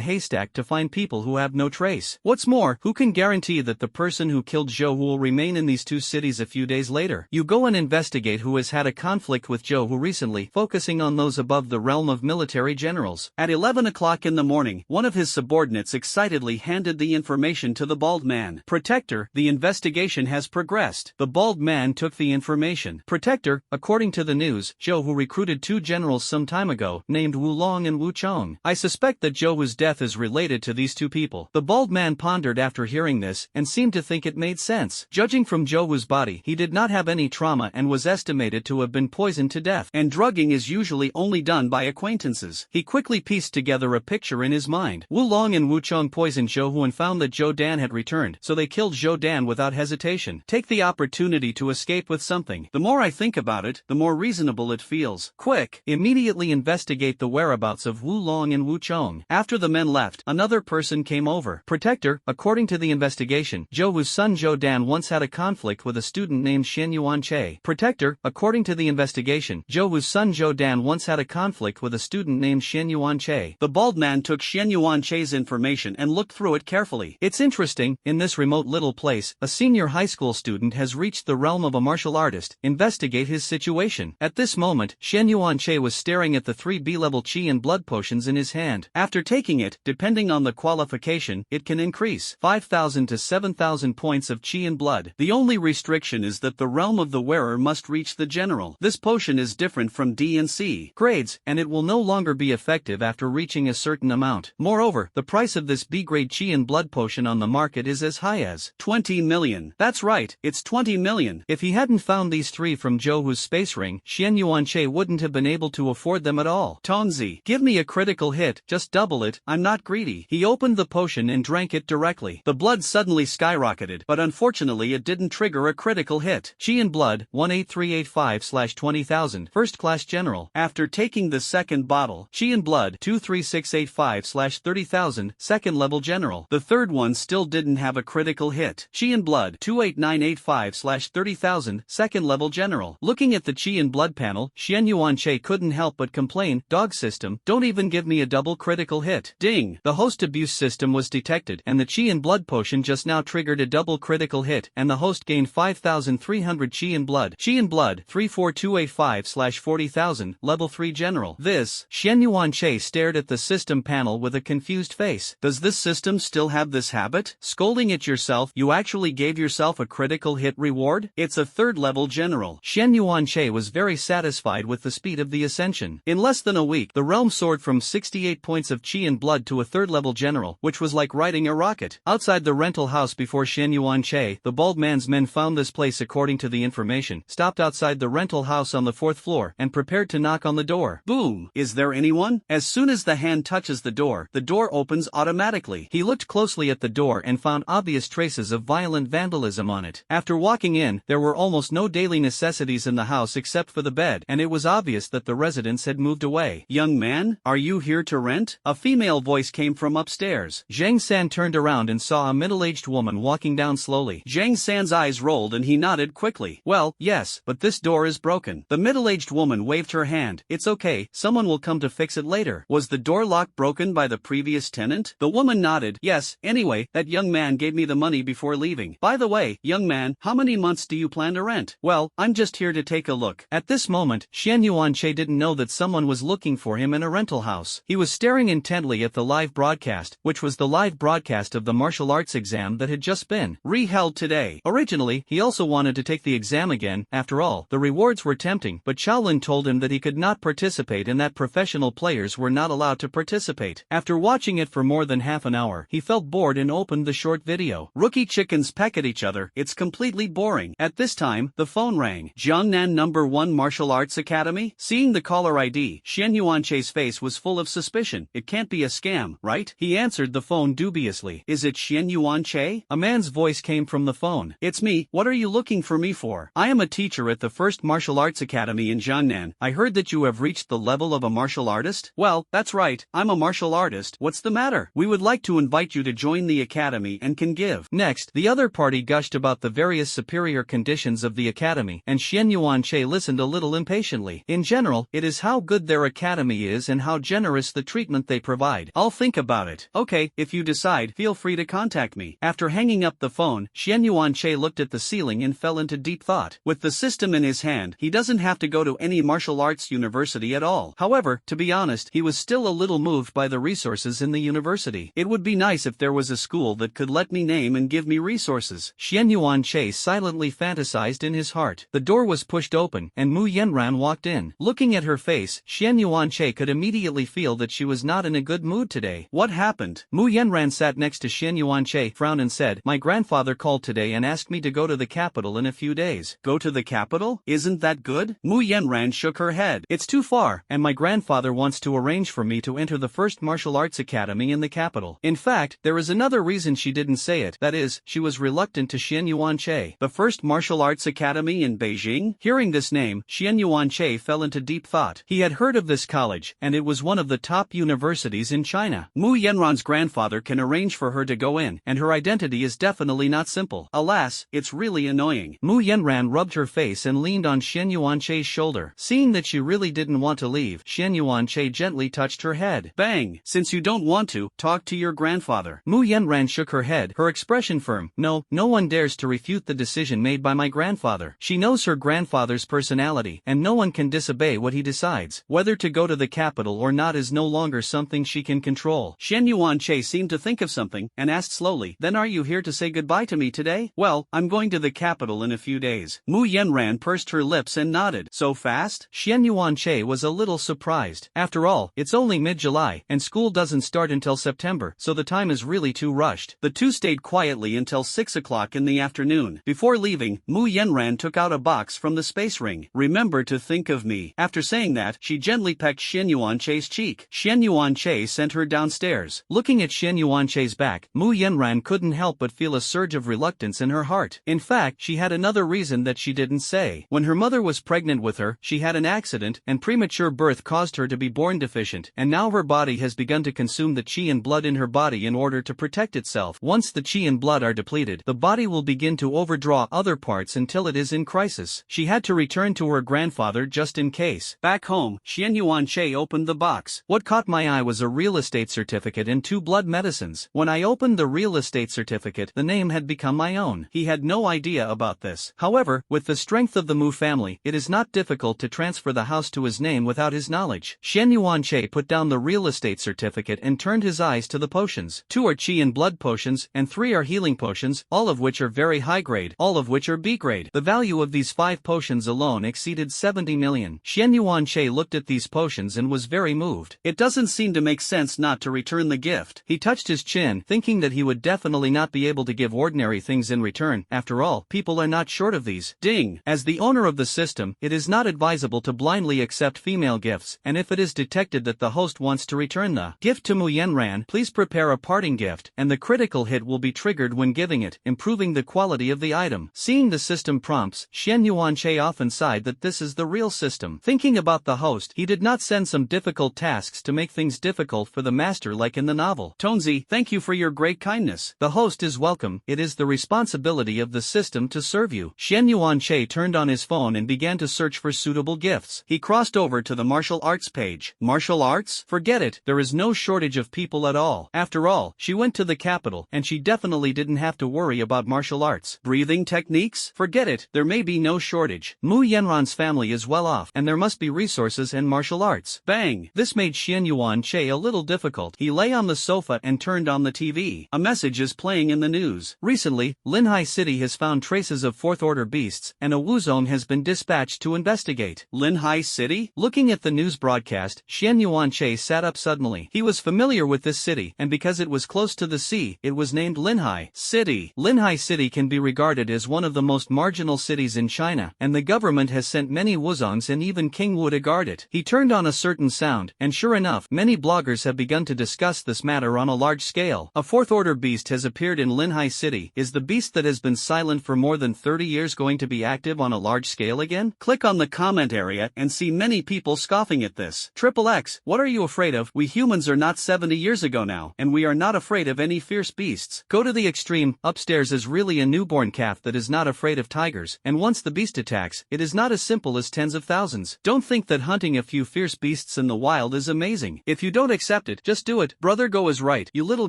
haystack to find people who have no trace. What's more, who can guarantee that the person who killed Zhou Hu will remain in these two cities a few days later? You go and investigate who has had a conflict with Zhou Hu recently, focusing on those above the realm of military generals. At 11 o'clock in the morning, one of his subordinates excitedly handed the information to the bald man. Protector, the investigation has progressed. The bald man took the information. Protector, according to the news, Zhou Hu recruited two generals some time ago, named Wu Long and Wu Chong. I suspect that Zhou Hu's death is related to these two people. The bald man pondered after hearing this, and seemed to think it made sense. Judging from Zhou Hu's body, he did not have any trauma and was estimated to have been poisoned to death. And drugging is usually only done by acquaintances. He quickly pieced together a picture in his mind. Wu Long and Wu Chong poisoned Zhou Hu and found that Zhou Dan had returned, so they killed Zhou Dan without hesitation. Take the opportunity to escape with something. The more I think about it, the more reasonable it feels. Quick! Immediately investigate the whereabouts of Wu Long and Wu Chong. After the men left, another person came over. Protector, according to the investigation, Zhou Hu's son Zhou Dan once had a conflict with a student named Xian Yuanche. Protector, according to the investigation, Zhou Hu's son Zhou Dan once had a conflict with a student named Xian Yuanche. The bald man took Xian Yuanche's information and looked through it carefully. It's interesting, in this remote little place, a senior high school student has reached the realm of a martial artist. Investigate his situation. At this moment, Xian Yuanche was staring at the 3 B-level chi and blood potions in his hand. After taking it, depending on the qualification, it can increase 5,000 to 7,000 points of chi and blood. The only restriction is that the realm of the wearer must reach the general. This potion is different from D and C grades, and it will no longer be effective after reaching a certain amount. Moreover, the price of this B-grade chi and blood potion on the market is as high as 20 million. That's right, it's 20 million. If he hadn't found these 3 from Zhou Hu's space ring, Xian Yuanche wouldn't have been able to afford them at all. Tonzi, give me a critical hit, just double it, I'm not greedy. He opened the potion and drank it directly. The blood suddenly skyrocketed, but unfortunately it didn't trigger a critical hit. Qian blood, 18385/20000, first class general. After taking the second bottle, Qian blood, 23685/30000, second level general. The third one still didn't have a critical hit. Qian blood, 28985/30000, second level general. Looking at the Qian blood panel, Xian Yuanche couldn't help but complain, dog system, don't even give me a double critical hit. Ding! The host abuse system was detected, and the Qian blood potion just now triggered a double critical hit, and the host gained 5300 Qian blood. Qian blood, 34285/40000, level 3 general. This, Xian Yuanche stared at the system panel with a confused face. Does this system still have this habit? Scolding at yourself, you actually gave yourself a critical hit reward? It's a third level general. Xian Yuanche was very satisfied with the speed of the ascension. In less than a week, the realm soared from 68 points of Qian blood to a third level general, which was like riding a rocket. Outside the rental house before Xian Yuanche, the bald man's men found this place according to the information, stopped outside the rental house on the 4th floor, and prepared to knock on the door. Boom! Is there anyone? As soon as the hand touches the door opens automatically. He looked closely at the door and found obvious traces of violent vandalism on it. After walking in, there were almost no daily necessities in the house except for the bed, and it was obvious that the residents had moved away. Young man, are you here to rent? A female voice came from upstairs. Zhang San turned around and saw a middle-aged woman walking down slowly. Zhang San's eyes rolled and he nodded quickly. Well, yes, but this door is broken. The middle-aged woman waved her hand. It's okay, someone will come to fix it later. Was the door lock broken by the previous tenant? The woman nodded. Yes, anyway, that young man gave me the money before leaving. By the way, young man, how many months do you plan to rent? Well, I'm just here to take a look. At this moment, Xian Yuanche didn't know that someone was looking for him in a rental house. He was staring intently at the live broadcast, which was the live broadcast of the martial arts exam that had just been re-held today. Originally, he also wanted to take the exam again. After all, the rewards were tempting, but Shaolin told him that he could not participate and that professional players were not allowed to participate. After watching it for more than half an hour, he felt bored and opened the short video. Rookie chickens peck at each other. It's completely boring. At this time, the phone rang. Jiangnan #1 Martial Arts Academy? Seeing the caller ID, Xian Yuanche's face was full of suspicion. It can't be a scam, right? He answered the phone dubiously. Is it Xian Yuanche? A man's voice came from the phone. It's me. What are you looking for me for? I am a teacher at the first martial arts academy in Jiangnan. I heard that you have reached the level of a martial artist? Well, that's right. I'm a martial artist. What's the matter? We would like to invite you to join the academy and can give. Next, the other party gushed about the various superior conditions of the academy, and Xian Yuanche listened a little impatiently. In general, it is how good their academy is and how generous the treatment they provide. I'll think about it. Okay, if you decide, feel free to contact me. After hanging up the phone, Xian Yuanche looked at the ceiling and fell into deep thought. With the system in his hand, he doesn't have to go to any martial arts university at all. However, to be honest, he was still a little moved by the resources in the university. It would be nice if there was a school that could let me name and give me resources. Xian Yuanche silently fantasized in his heart. The door was pushed open, and Mu Yanran walked in. Looking at her face, Xian Yuanche could immediately feel that she was not in a good mood today. What happened? Mu Yanran sat next to Xian Yuanche, frowned and said, My grandfather called today and asked me to go to the capital in a few days. Go to the capital? Isn't that good? Mu Yanran shook her head. It's too far, and my grandfather wants to arrange for me to enter the first martial arts academy in the capital. In fact, there is another reason she didn't say it. That is, she was reluctant to Xian Yuanche. The first martial arts academy in Beijing? Hearing this name, Xian Yuanche fell into deep thought. He had heard of this college, and it was one of the top universities in China. Mu Yanran's grandfather can arrange for her to go in, and her identity is definitely not simple. Alas, it's really annoying. Mu Yanran rubbed her face and leaned on Xian Yuanche's shoulder. Seeing that she really didn't want to leave, Xian Yuanche gently touched her head. Bang! Since you don't want to, talk to your grandfather. Mu Yanran shook her head, her expression firm. No one dares to refute the decision made by my grandfather. She knows her grandfather's personality, and no one can disobey what he decides. Whether to go to the capital or not is no longer something she can control. Xian Yuanche seemed to think of something, and asked slowly, Then are you here to say goodbye to me today? Well, I'm going to the capital in a few days. Mu Yanran pursed her lips and nodded. So fast? Xian Yuanche was a little surprised. After all, it's only mid-July, and school doesn't start until September, so the time is really too rushed. The two stayed quietly until 6 o'clock in the afternoon. Before leaving, Mu Yanran took out a box from the space ring. Remember to think of me. After saying that, she gently pecked Xian Yuanche's cheek. Xian Yuanche sent her downstairs. Looking at Xian Yuanche's back, Mu Yanran couldn't help but feel a surge of reluctance in her heart. In fact, she had another reason that she didn't say. When her mother was pregnant with her, she had an accident, and premature birth caused her to be born deficient, and now her body has begun to consume the qi and blood in her body in order to protect itself. Once the qi and blood are depleted, the body will begin to overdraw other parts until it is in crisis. She had to return to her grandfather just in case. Back home, Xian Yuanche opened the box. What caught my eye was a real estate certificate and 2 blood medicines. When I opened the real estate certificate, the name had become my own. He had no idea about this. However, with the strength of the Mu family, it is not difficult to transfer the house to his name without his knowledge. Xian Yuanche put down the real estate certificate and turned his eyes to the potions. 2 are qi and blood potions, and 3 are healing potions, all of which are very high grade, all of which are B grade. The value of these 5 potions alone exceeded 70 million. Xian Yuanche looked at these potions and was very moved. It doesn't seem to make sense not to return the gift. He touched his chin, thinking that he would definitely not be able to give ordinary things in return. After all, people are not short of these. Ding! As the owner of the system, it is not advisable to blindly accept female gifts, and if it is detected that the host wants to return the gift to Mu Yanran, please prepare a parting gift, and the critical hit will be triggered when giving it, improving the quality of the item. Seeing the system prompts, Xian Yuanche often sighed that this is the real system. Thinking about the host, he did not send some difficult tasks to make things difficult for the master like in the novel. Tonzi, thank you for your great kindness. The host is welcome. It is the responsibility of the system to serve you. Xian Yuanche turned on his phone and began to search for suitable gifts. He crossed over to the martial arts page. Martial arts? Forget it, there is no shortage of people at all. After all, she went to the capital, and she definitely didn't have to worry about martial arts. Breathing techniques? Forget it, there may be no shortage. Mu Yanran's family is well off, and there must be resources and martial arts. Bang! This made Xian Yuanche a little difficult. He lay on the sofa and turned on the TV. A message is playing in the news. Recently, Linhai City has found traces of 4th-order beasts, and a Wuzong has been dispatched to investigate. Linhai City? Looking at the news broadcast, Xian Yuanche sat up suddenly. He was familiar with this city, and because it was close to the sea, it was named Linhai City. Linhai City can be regarded as one of the most marginal cities in China, and the government has sent many Wuzongs and even King Wu to guard it. He turned on a certain sound, and sure enough, many bloggers have begun to discuss this matter on a large scale. A 4th-order beast has appeared in Linhai City. Is the beast that has been silent for more than 30 years going to be active on a large scale again? Click on the comment area and see many people scoffing at this. XXX, what are you afraid of? We humans are not 70 years ago now, and we are not afraid of any fierce beasts. Go to the extreme. Upstairs is really a newborn calf that is not afraid of tigers, and once the beast attacks, it is not as simple as tens of thousands. Don't think that hunting a few fierce beasts in the wild is amazing. If you don't accept it, just do it. Brother Go is right. You little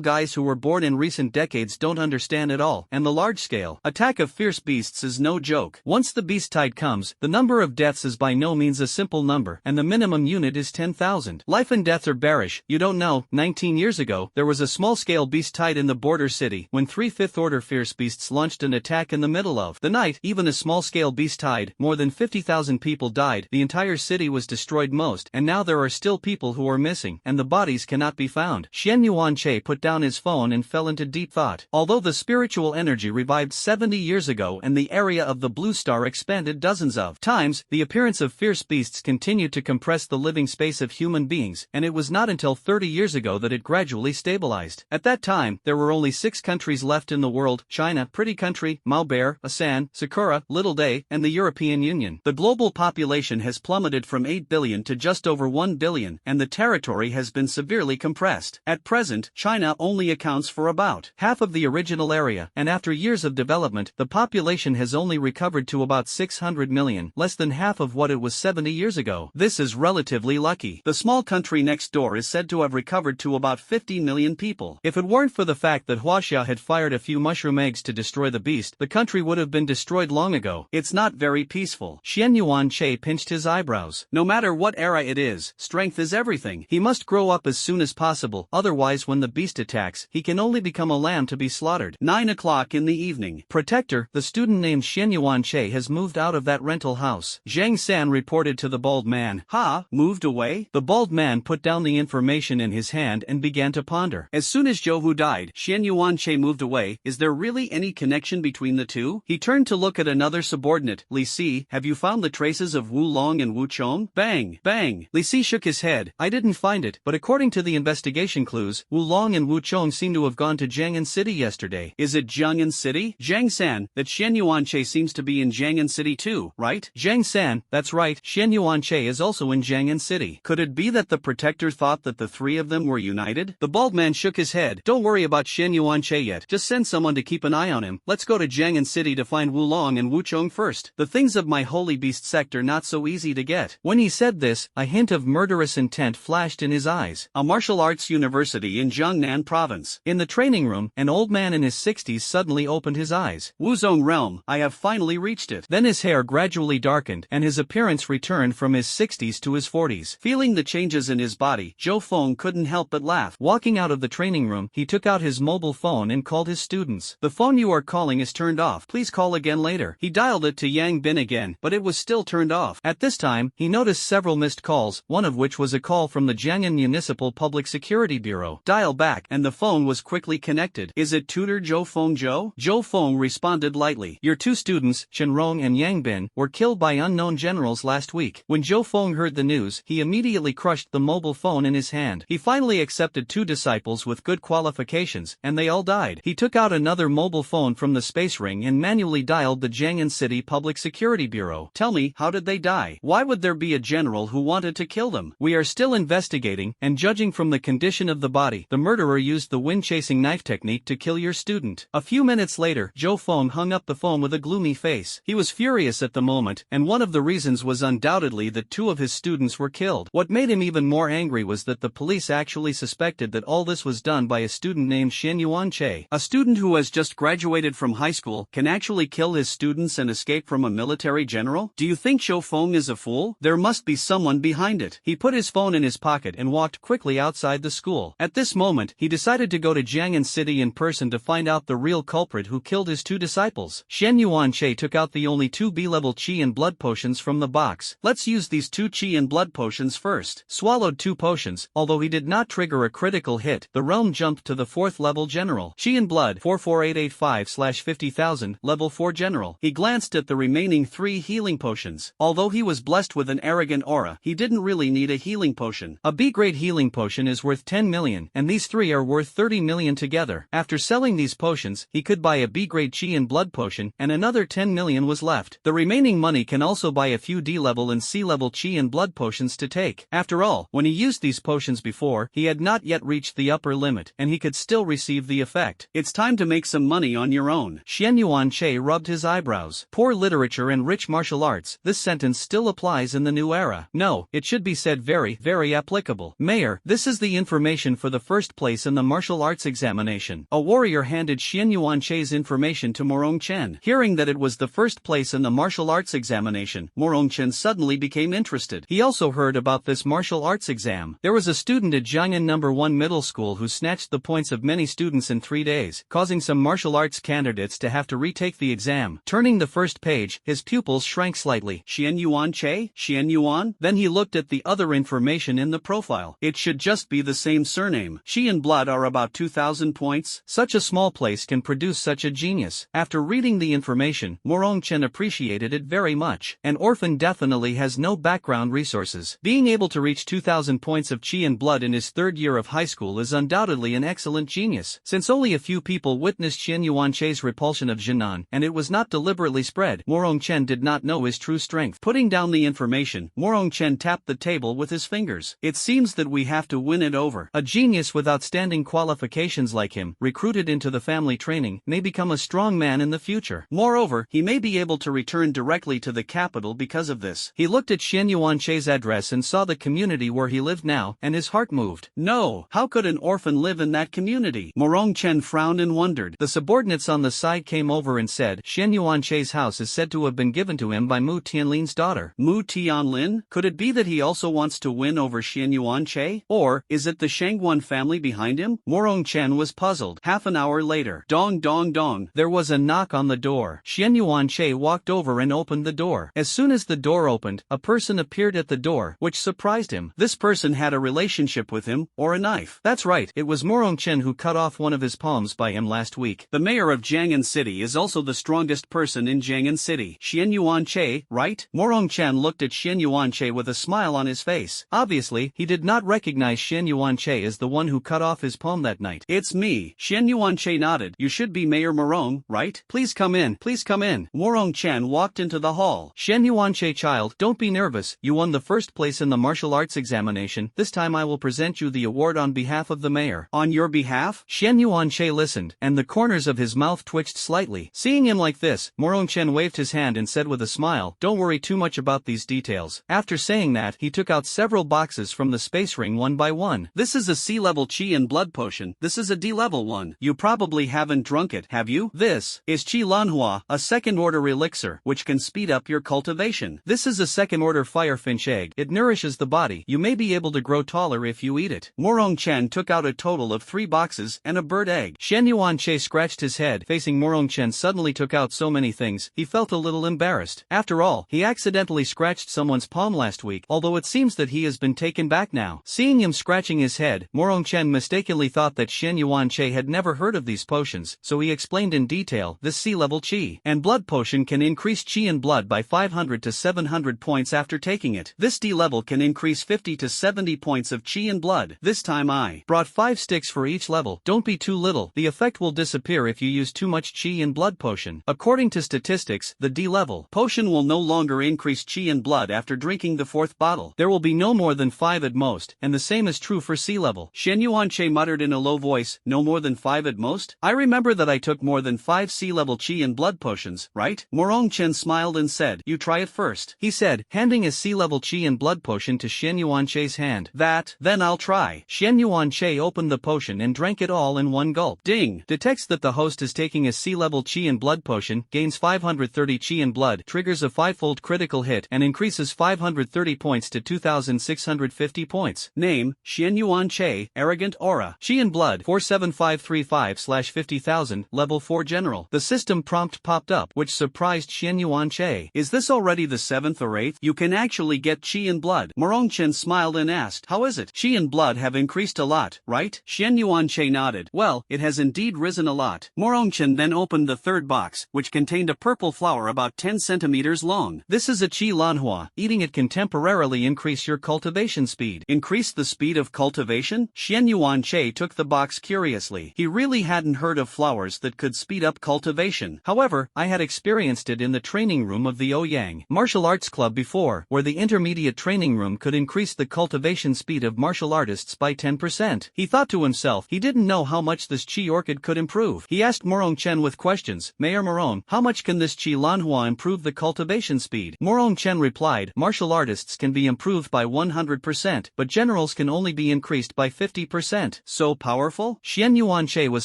guys who were born in recent decades don't understand at all, and the large-scale attack of fierce beasts is no joke. Once the beast tide comes, the number of deaths is by no means a simple number, and the minimum unit is 10,000. Life and death are bearish. You don't know, 19 years ago, there was a small-scale beast tide in the border city, when 3 5th-order fierce beasts launched an attack in the middle of the night. Even a small-scale beast tide, more than 50,000 people died, the entire city was destroyed most, and now there are still people who are missing, and the bodies cannot be found. Xian Yuanche put down his phone and fell into deep thought. Although the spiritual energy revived 70 years ago and the area of the blue star expanded dozens of times, the appearance of fierce beasts continued to compress the living space of human beings, and it was not until 30 years ago that it gradually stabilized. At that time, there were only 6 countries left in the world: China, Pretty Country, Maobear, Asan, Sakura, Little Day, and the European Union. The global population has plummeted from 8 billion to just over 1 billion, and the territory has been severely compressed. At present, China only accounts for about half of the original area, and after years of development, the population has only recovered to about 600 million, less than half of what it was 70 years ago. This is relatively lucky. The small country next door is said to have recovered to about 50 million people. If it weren't for the fact that Huaxia had fired a few mushroom eggs to destroy the beast, the country would have been destroyed long ago. It's not very peaceful. Xian Yuanche pinched his eyebrows. No matter what era it is, strength is everything. He must grow up as soon as possible, otherwise when the beast attacks, he can only become a lamb to be slaughtered. 9 o'clock in the evening. Protector, the student named Xian Yuanche has moved out of that rental house. Zhang San reported to the bald man. Ha, moved away? The bald man put down the information in his hand and began to ponder. As soon as Zhou died, Xian Yuanche moved away. Is there really any connection between the two? He turned to look at another subordinate. Li Si, have you found the traces of Wu Long and Wu Chong? Bang, bang. Li Si shook his head. I didn't find it, but according to the investigation clues, Wu Long Wulong and Wu Chong seem to have gone to Jiang'an City yesterday. Is it Jiang'an City? Jiang-san, that Xian Yuanche seems to be in Jiang'an City too, right? Jiang-san, that's right, Xian Yuanche is also in Jiang'an City. Could it be that the protector thought that the three of them were united? The bald man shook his head. Don't worry about Xian Yuanche yet, just send someone to keep an eye on him. Let's go to Jiang'an City to find Wulong and Wu Chong first. The things of my holy beast sector not so easy to get. When he said this, a hint of murderous intent flashed in his eyes. A martial arts university in Jiangnan province. In the training room, an old man in his 60s suddenly opened his eyes. Wuzong realm, I have finally reached it. Then his hair gradually darkened, and his appearance returned from his 60s to his 40s. Feeling the changes in his body, Zhou Feng couldn't help but laugh. Walking out of the training room, he took out his mobile phone and called his students. The phone you are calling is turned off. Please call again later. He dialed it to Yang Bin again, but it was still turned off. At this time, he noticed several missed calls, one of which was a call from the Jiang'an Municipal Public Security Bureau. Dial back, and the phone was quickly connected. Is it tutor Zhou Feng Zhou? Zhou Feng responded lightly. Your two students, Chen Rong and Yang Bin, were killed by unknown generals last week. When Zhou Feng heard the news, he immediately crushed the mobile phone in his hand. He finally accepted two disciples with good qualifications, and they all died. He took out another mobile phone from the space ring and manually dialed the Jiang'an City Public Security Bureau. Tell me, how did they die? Why would there be a general who wanted to kill them? We are still investigating, and judging from the condition of the body, the murderer used the wind-chasing knife technique to kill your student. A few minutes later, Zhou Feng hung up the phone with a gloomy face. He was furious at the moment, and one of the reasons was undoubtedly that two of his students were killed. What made him even more angry was that the police actually suspected that all this was done by a student named Xian Yuanche. A student who has just graduated from high school can actually kill his students and escape from a military general? Do you think Zhou Feng is a fool? There must be someone behind it. He put his phone in his pocket and walked quickly outside the school. At this moment, he decided to go to Jiang'an City in person to find out the real culprit who killed his two disciples. Xian Yuanche took out the only two B-level qi and blood potions from the box. Let's use these two qi and blood potions first. Swallowed two potions, although he did not trigger a critical hit, the realm jumped to the 4th level general. Qi and blood 44885/50,000, level 4 general. He glanced at the remaining 3 healing potions. Although he was blessed with an arrogant aura, he didn't really need a healing potion. A B-grade healing potion is worth 10 million, and these 3 are worth 30 million together. After selling these potions, he could buy a B-grade qi and blood potion, and another 10 million was left. The remaining money can also buy a few D-level and C-level qi and blood potions to take. After all, when he used these potions before, he had not yet reached the upper limit, and he could still receive the effect. It's time to make some money on your own. Xian Yuanche rubbed his eyebrows. Poor literature and rich martial arts, this sentence still applies in the new era. No, it should be said very, very applicable. Mayor, this is the information for the first place in the martial arts examination. A warrior handed Xian Yuanche's information to Morong Chen. Hearing that it was the first place in the martial arts examination, Morong Chen suddenly became interested. He also heard about this martial arts exam. There was a student at Jiang'an No. 1 Middle School who snatched the points of many students in 3 days, causing some martial arts candidates to have to retake the exam. Turning the first page, his pupils shrank slightly. Xian Yuanche? Xian Yuan? Then he looked at the other information in the profile. It should just be the same surname. Qi and blood are about 2,000 points. Such a small place can produce such a genius. After reading the information, Morong Chen appreciated it very much. An orphan definitely has no background resources. Being able to reach 2,000 points of qi and blood in his 3rd year of high school is undoubtedly an excellent genius. Since only a few people witnessed Xian Yuanche's repulsion of Jinan, and it was not deliberately spread, Morong Chen did not know his true strength. Putting down the information, Morong Chen tapped the table with his fingers. It seems that we have to win it over. A genius with outstanding qualifications like him, recruited into the family training, may become a strong man in the future. Moreover, he may be able to return directly to the capital because of this. He looked at Xian Yuanche's address and saw the community where he lived now, and his heart moved. No, how could an orphan live in that community? Morong Chen frowned and wondered. The subordinates on the side came over and said, Xian Yuanche's house is said to have been given to him by Mu Tianlin's daughter. Mu Tianlin? Could it be that he also wants to win over Xian Yuanche? Or, is it the Shangguan family behind him? Morong Chen was puzzled. Half an hour later, dong dong dong, there was a knock on the door. Xian Yuanche walked over and opened the door. As soon as the door opened, a person appeared at the door, which surprised him. This person had a relationship with him, or a knife. That's right, it was Morong Chen who cut off one of his palms by him last week. The mayor of Jiang'an City is also the strongest person in Jiang'an City. Xian Yuanche, right? Morong Chen looked at Xian Yuanche with a smile on his face. Obviously, he did not recognize Xian Yuanche as the one who cut off his poem that night. It's me. Xian Yuanche nodded. You should be Mayor Morong, right? Please come in. Please come in. Morong Chen walked into the hall. Xian Yuanche, child, don't be nervous. You won the first place in the martial arts examination. This time I will present you the award on behalf of the mayor. On your behalf? Xian Yuanche listened, and the corners of his mouth twitched slightly. Seeing him like this, Morong Chen waved his hand and said with a smile, don't worry too much about these details. After saying that, he took out several boxes from the space ring one by one. This is a C-level Qi and blood potion. This is a D-level one. You probably haven't drunk it, have you? This is Qi Lanhua, a second-order elixir, which can speed up your cultivation. This is a second-order firefinch egg. It nourishes the body. You may be able to grow taller if you eat it. Morong Chen took out a total of 3 boxes and a bird egg. Xian Yuanche scratched his head. Facing Morong Chen suddenly took out so many things, he felt a little embarrassed. After all, he accidentally scratched someone's palm last week, although it seems that he has been taken back now. Seeing him scratching his head, Morong Chen mistakenly thought that Xian Yuanche had never heard of these potions, so he explained in detail, this C-level Qi and blood potion can increase Qi and blood by 500 to 700 points after taking it. This D level can increase 50 to 70 points of Qi and blood. This time I brought 5 sticks for each level. Don't be too little. The effect will disappear if you use too much Qi and blood potion. According to statistics, the D level potion will no longer increase Qi and blood after drinking the 4th bottle. There will be no more than 5 at most, and the same is true for C level. Xian Yuanche muttered in a low voice, no more than 5 at most? I remember that I took more than 5 C-level Qi and blood potions, right? Morong Chen smiled and said, you try it first, he said, handing a C-level Qi and blood potion to Xian Yuanche's hand. Then I'll try. Xian Yuanche opened the potion and drank it all in one gulp. Ding! Detects that the host is taking a C-level Qi and blood potion, gains 530 Qi and blood, triggers a 5-fold critical hit, and increases 530 points to 2,650 points. Name, Xian Yuanche, Arrogant Aura. Qi and blood, 47535/50,000, level 4 general. The system prompt popped up, which surprised Xian Yuanche. Is this already the 7th or 8th? You can actually get Qi and blood. Morong Chen smiled and asked, how is it? Qi and blood have increased a lot, right? Xian Yuanche nodded. Well, it has indeed risen a lot. Morong Chen then opened the 3rd box, which contained a purple flower about 10 centimeters long. This is a Qi Lanhua. Eating it can temporarily increase your cultivation speed. Increase the speed of cultivation? Xian Yuanche took the box curiously. He really hadn't heard of flowers that could speed up cultivation. However, I had experienced it in the training room of the Ouyang Martial Arts Club before, where the intermediate training room could increase the cultivation speed of martial artists by 10%. He thought to himself, he didn't know how much this Qi orchid could improve. He asked Morong Chen with questions, Mayor Morong, how much can this Qi Lanhua improve the cultivation speed? Morong Chen replied, martial artists can be improved by 100%, but generals can only be increased by 50%. So powerful? Xian Yuanche was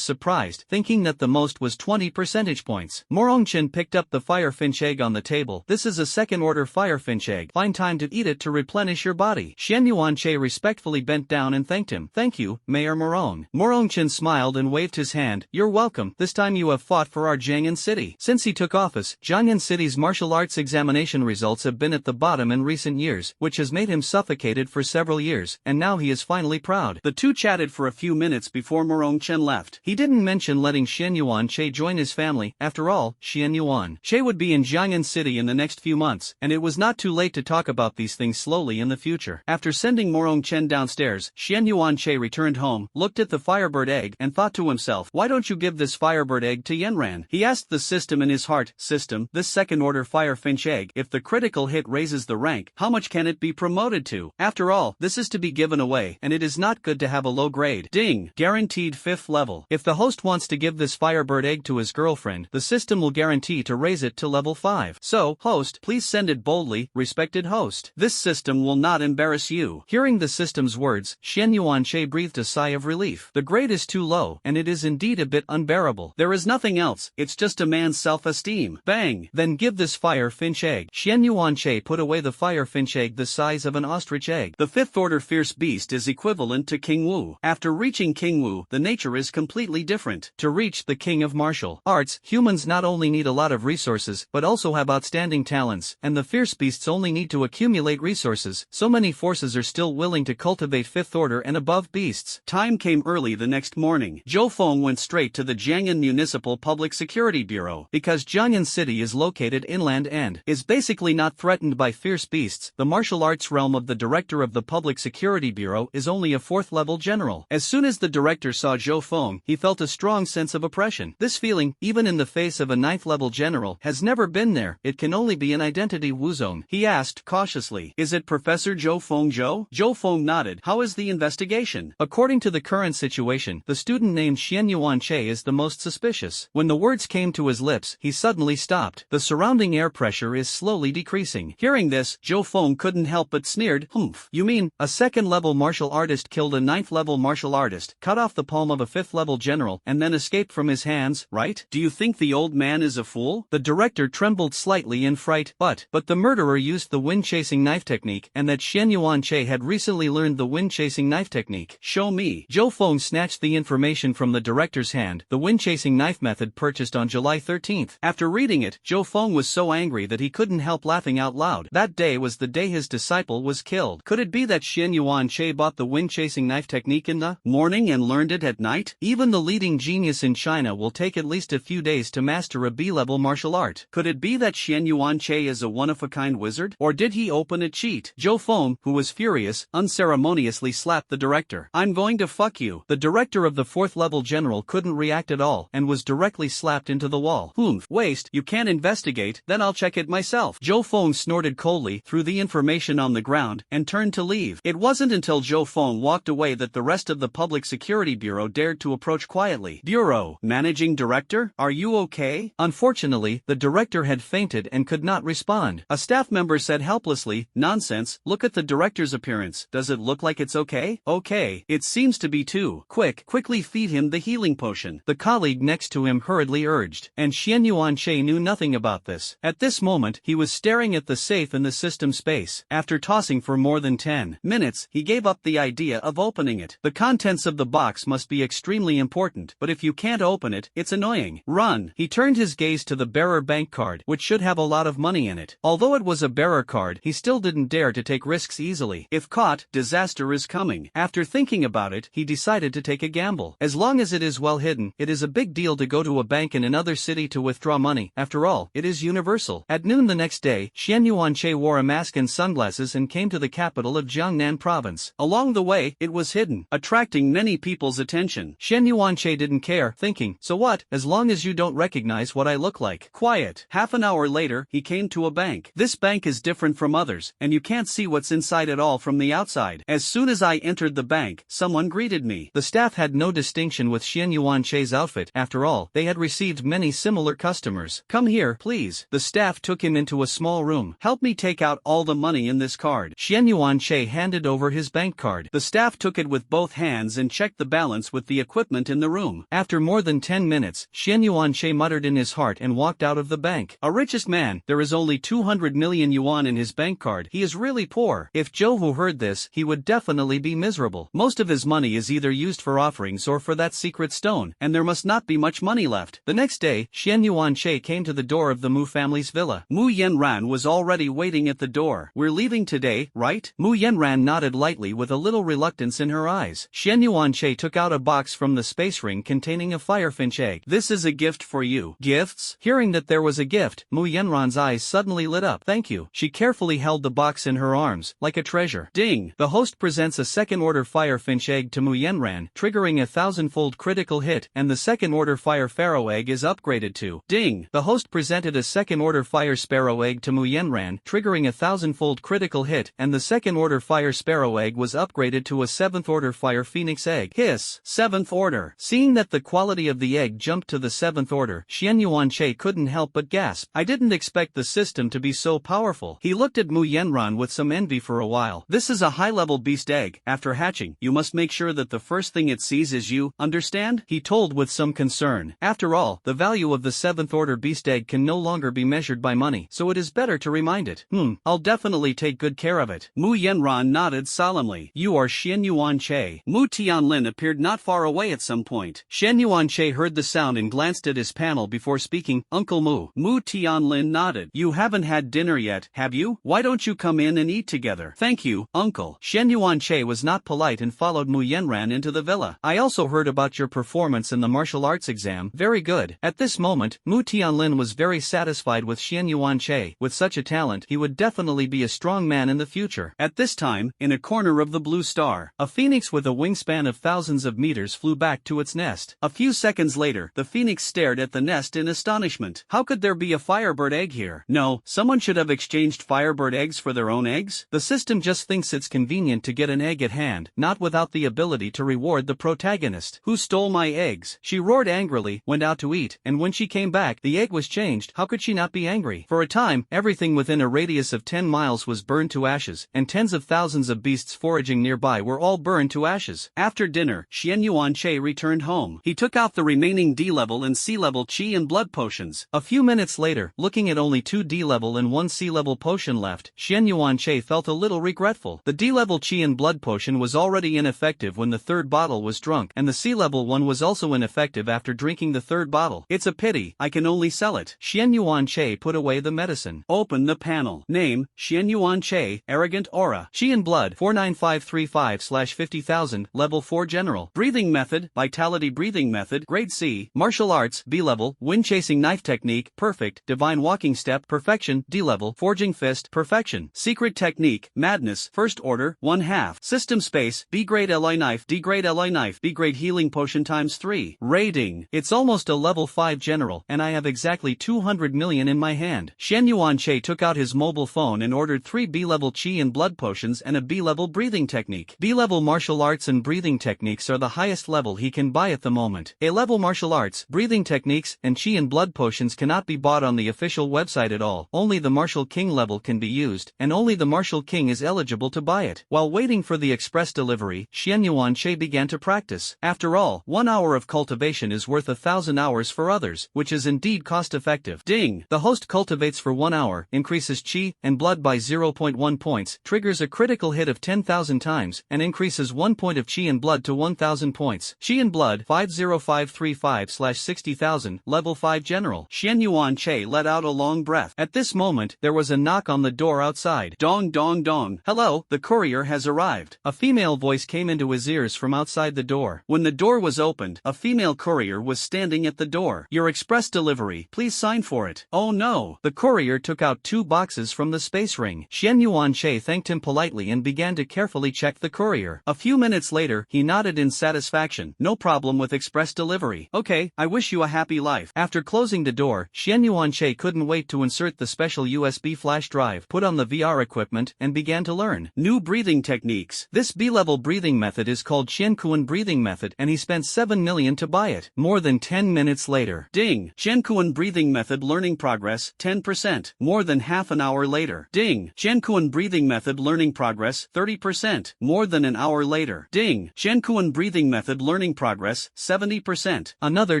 surprised, thinking that the most was 20 percentage points. Morong Chen picked up the firefinch egg on the table. This is a second-order firefinch egg. Find time to eat it to replenish your body. Xian Yuanche respectfully bent down and thanked him. Thank you, Mayor Morong. Morong Chen smiled and waved his hand. You're welcome. This time you have fought for our Jiangyan City. Since he took office, Jiangyan City's martial arts examination results have been at the bottom in recent years, which has made him suffocated for several years, and now he is finally proud. The two chatted for a few minutes before Morong Chen left. He didn't mention letting Xian Yuanche join his family. After all, Xian Yuanche would be in Jiangyan City in the next few months, and it was not too late to talk about these things slowly in the future. After sending Morong Chen downstairs, Xian Yuanche returned home, looked at the firebird egg, and thought to himself, why don't you give this firebird egg to Yenran? He asked the system in his heart, system, this second-order firefinch egg, if the critical hit raises the rank, how much can it be promoted to? After all, this is to be given away, and it is not good to have a low grade. Ding! Guaranteed 5th level. If the host wants to give this firebird egg to his girlfriend, the system will guarantee to raise it to level 5. So, host, please send it boldly, respected host. This system will not embarrass you. Hearing the system's words, Xian Yuanche breathed a sigh of relief. The grade is too low, and it is indeed a bit unbearable. There is nothing else, it's just a man's self-esteem. Bang! Then give this firefinch egg. Xian Yuanche put away the firefinch egg the size of an ostrich egg. The 5th order fierce beast is equivalent to King Wu. After reaching King Wu, the nature is completely different. To reach the king of martial arts, humans not only need a lot of resources, but also have outstanding talents, and the fierce beasts only need to accumulate resources. So many forces are still willing to cultivate 5th order and above beasts. Time came early the next morning. Zhou Feng went straight to the Jiangyan Municipal Public Security Bureau. Because Jiangyan City is located inland and is basically not threatened by fierce beasts, the martial arts realm of the director of the Public Security Bureau is only a 4th level general. general. As soon as the director saw Zhou Feng, he felt a strong sense of oppression. This feeling, even in the face of a 9th level general, has never been there. It can only be an identity Wuzong. He asked cautiously, "Is it Professor Zhou Feng Zhou?" Zhou Feng nodded. "How is the investigation?" According to the current situation, the student named Xian Yuanche is the most suspicious. When the words came to his lips, he suddenly stopped. The surrounding air pressure is slowly decreasing. Hearing this, Zhou Feng couldn't help but sneered. "Humph. You mean, a 2nd level martial artist killed a 9th level martial artist, cut off the palm of a 5th level general, and then escaped from his hands, right? Do you think the old man is a fool?" The director trembled slightly in fright. But the murderer used the wind-chasing knife technique, and that Xian Yuanche had recently learned the wind-chasing knife technique. "Show me." Zhou Feng snatched the information from the director's hand, the wind-chasing knife method purchased on July 13th. After reading it, Zhou Feng was so angry that he couldn't help laughing out loud. That day was the day his disciple was killed. Could it be that Xian Yuanche bought the wind-chasing knife technique in the morning and learned it at night? Even the leading genius in China will take at least a few days to master a B-level martial art. Could it be that Xian Yuanche is a one-of-a-kind wizard? Or did he open a cheat? Zhou Feng, who was furious, unceremoniously slapped the director. "I'm going to fuck you." The director of the 4th level general couldn't react at all, and was directly slapped into the wall. "Humph, waste, you can't investigate, then I'll check it myself." Zhou Feng snorted coldly, threw the information on the ground, and turned to leave. It wasn't until Zhou Feng walked away that the rest of the Public Security Bureau dared to approach quietly. "Bureau, Managing Director, are you okay?" Unfortunately, the director had fainted and could not respond. A staff member said helplessly, "Nonsense, look at the director's appearance. Does it look like it's okay?" "Okay, it seems to be too. Quickly feed him the healing potion," the colleague next to him hurriedly urged. And Xian Yuanche knew nothing about this. At this moment, he was staring at the safe in the system space. After tossing for more than 10 minutes, he gave up the idea of opening it. The contents of the box must be extremely important, but if you can't open it, it's annoying. Run. He turned his gaze to the bearer bank card, which should have a lot of money in it. Although it was a bearer card, he still didn't dare to take risks easily. If caught, disaster is coming. After thinking about it, he decided to take a gamble. As long as it is well hidden, it is a big deal to go to a bank in another city to withdraw money. After all, it is universal. At noon the next day, Xian Yuanche wore a mask and sunglasses and came to the capital of Jiangnan province. Along the way, it was hidden, attracting many people's attention. Xian Yuanche didn't care, thinking, "So what, as long as you don't recognize what I look like." Quiet. Half an hour later, he came to a bank. This bank is different from others, and you can't see what's inside at all from the outside. As soon as I entered the bank, someone greeted me. The staff had no distinction with Xian Yuanche's outfit. After all, they had received many similar customers. "Come here, please." The staff took him into a small room. "Help me take out all the money in this card." Xian Yuanche handed over his bank card. The staff took it with both hands and checked the balance with the equipment in the room. After more than 10 minutes, Xian Yuanche muttered in his heart and walked out of the bank. A richest man, there is only 200 million yuan in his bank card. He is really poor. If Zhou Hu heard this, he would definitely be miserable. Most of his money is either used for offerings or for that secret stone, and there must not be much money left. The next day, Xian Yuanche came to the door of the Mu family's villa. Mu Yanran was already waiting at the door. "We're leaving today, right?" Mu Yanran nodded lightly with a little reluctance in her eyes. Xian Yuanche took out a box from the space ring containing a firefinch egg. "This is a gift for you." "Gifts?" Hearing that there was a gift, Mu Yanran's eyes suddenly lit up. "Thank you." She carefully held the box in her arms, like a treasure. Ding! The host presents a second-order firefinch egg to Mu Yanran, triggering a 1,000-fold critical hit, and the second-order fire pharaoh egg is upgraded to. Ding! The host presented a second-order fire sparrow egg to Mu Yanran, triggering a 1,000-fold critical hit, and the second-order fire sparrow egg was upgraded to a 7th-order fire phoenix egg. Hiss! 7th order. Seeing that the quality of the egg jumped to the 7th order, Xian Yuanche couldn't help but gasp. "I didn't expect the system to be so powerful." He looked at Mu Yanran with some envy for a while. "This is a high-level beast egg. After hatching, you must make sure that the first thing it sees is you, understand?" he told with some concern. After all, the value of the 7th-order beast egg can no longer be measured by money, so it is better to remind it. I'll definitely take good care of it." Mu Yanran nodded solemnly. "You are Xian Yuanche." Mu Tianlin appeared not far away at some point. Xian Yuanche heard the sound and glanced at his panel before speaking. "Uncle Mu." Mu Tianlin nodded. "You haven't had dinner yet, have you? Why don't you come in and eat together?" "Thank you, uncle." Xian Yuanche was not polite and followed Mu Yanran into the villa. "I also heard about your performance in the martial arts exam. Very good." At this moment, Mu Tianlin was very satisfied with Xian Yuanche. With such a talent, he would definitely be a strong man in the future. At this time, in a corner of the Blue Star, a phoenix with with a wingspan of thousands of meters flew back to its nest. A few seconds later, the phoenix stared at the nest in astonishment. How could there be a firebird egg here? No, someone should have exchanged firebird eggs for their own eggs? The system just thinks it's convenient to get an egg at hand, not without the ability to reward the protagonist. Who stole my eggs? She roared angrily, went out to eat, and when she came back, the egg was changed. How could she not be angry? For a time, everything within a radius of 10 miles was burned to ashes, and tens of thousands of beasts foraging nearby were all burned to ashes. After dinner, Xian Yuanche returned home. He took out the remaining D-level and C-level Qi and blood potions. A few minutes later, looking at only 2 D-level and 1 C-level potion left, Xian Yuanche felt a little regretful. The D-level Qi and blood potion was already ineffective when the third bottle was drunk, and the C-level one was also ineffective after drinking the third bottle. It's a pity, I can only sell it. Xian Yuanche put away the medicine. Open the panel. Name, Xian Yuanche, Arrogant Aura. Qi and blood, 49535/50,000, level 4 general. Breathing method, Vitality breathing method, grade C. Martial arts, B-level, wind chasing knife technique, perfect. Divine walking step, perfection, D-level. Forging fist, perfection. Secret technique, madness, first order, 1/2. System space, B-grade ally knife, D-grade ally knife, B-grade healing potion ×3. Rating, it's almost a level 5 general, and I have exactly 200 million in my hand. Xian Yuanche took out his mobile phone and ordered 3 B-level Qi and blood potions and a B-level breathing technique. B-level martial arts and breathing techniques are the highest level he can buy at the moment. A-level martial arts, breathing techniques, and Qi and blood potions cannot be bought on the official website at all. Only the Martial King level can be used, and only the Martial King is eligible to buy it. While waiting for the express delivery, Xian Yuanche began to practice. After all, 1 hour of cultivation is worth 1,000 hours for others, which is indeed cost-effective. Ding! The host cultivates for 1 hour, increases Qi and blood by 0.1 points, triggers a critical hit of 10,000 times, and increases 1 point of Qi and blood to 1,000 points. Qi and blood, 50535/60,000, level 5 general. Xian Yuanche let out a long breath. At this moment, there was a knock on the door outside. Dong dong dong. Hello, the courier has arrived. A female voice came into his ears from outside the door. When the door was opened, a female courier was standing at the door. Your express delivery, please sign for it. Oh no. The courier took out 2 boxes from the space ring. Xian Yuanche thanked him politely and began to carefully check the courier. A few minutes later, he nodded in satisfaction. No problem with express delivery. Okay, I wish you a happy life. After closing the door, Xian Yuanche couldn't wait to insert the special USB flash drive, put on the VR equipment, and began to learn new breathing techniques. This B-level breathing method is called Qiankuan breathing method, and he spent 7 million to buy it. More than 10 minutes later. Ding! Qiankuan breathing method learning progress, 10%. More than half an hour later. Ding! Qiankuan breathing method learning progress, 30%. More than an hour later. Ding! Qiankuan breathing method learning progress, 70%. Another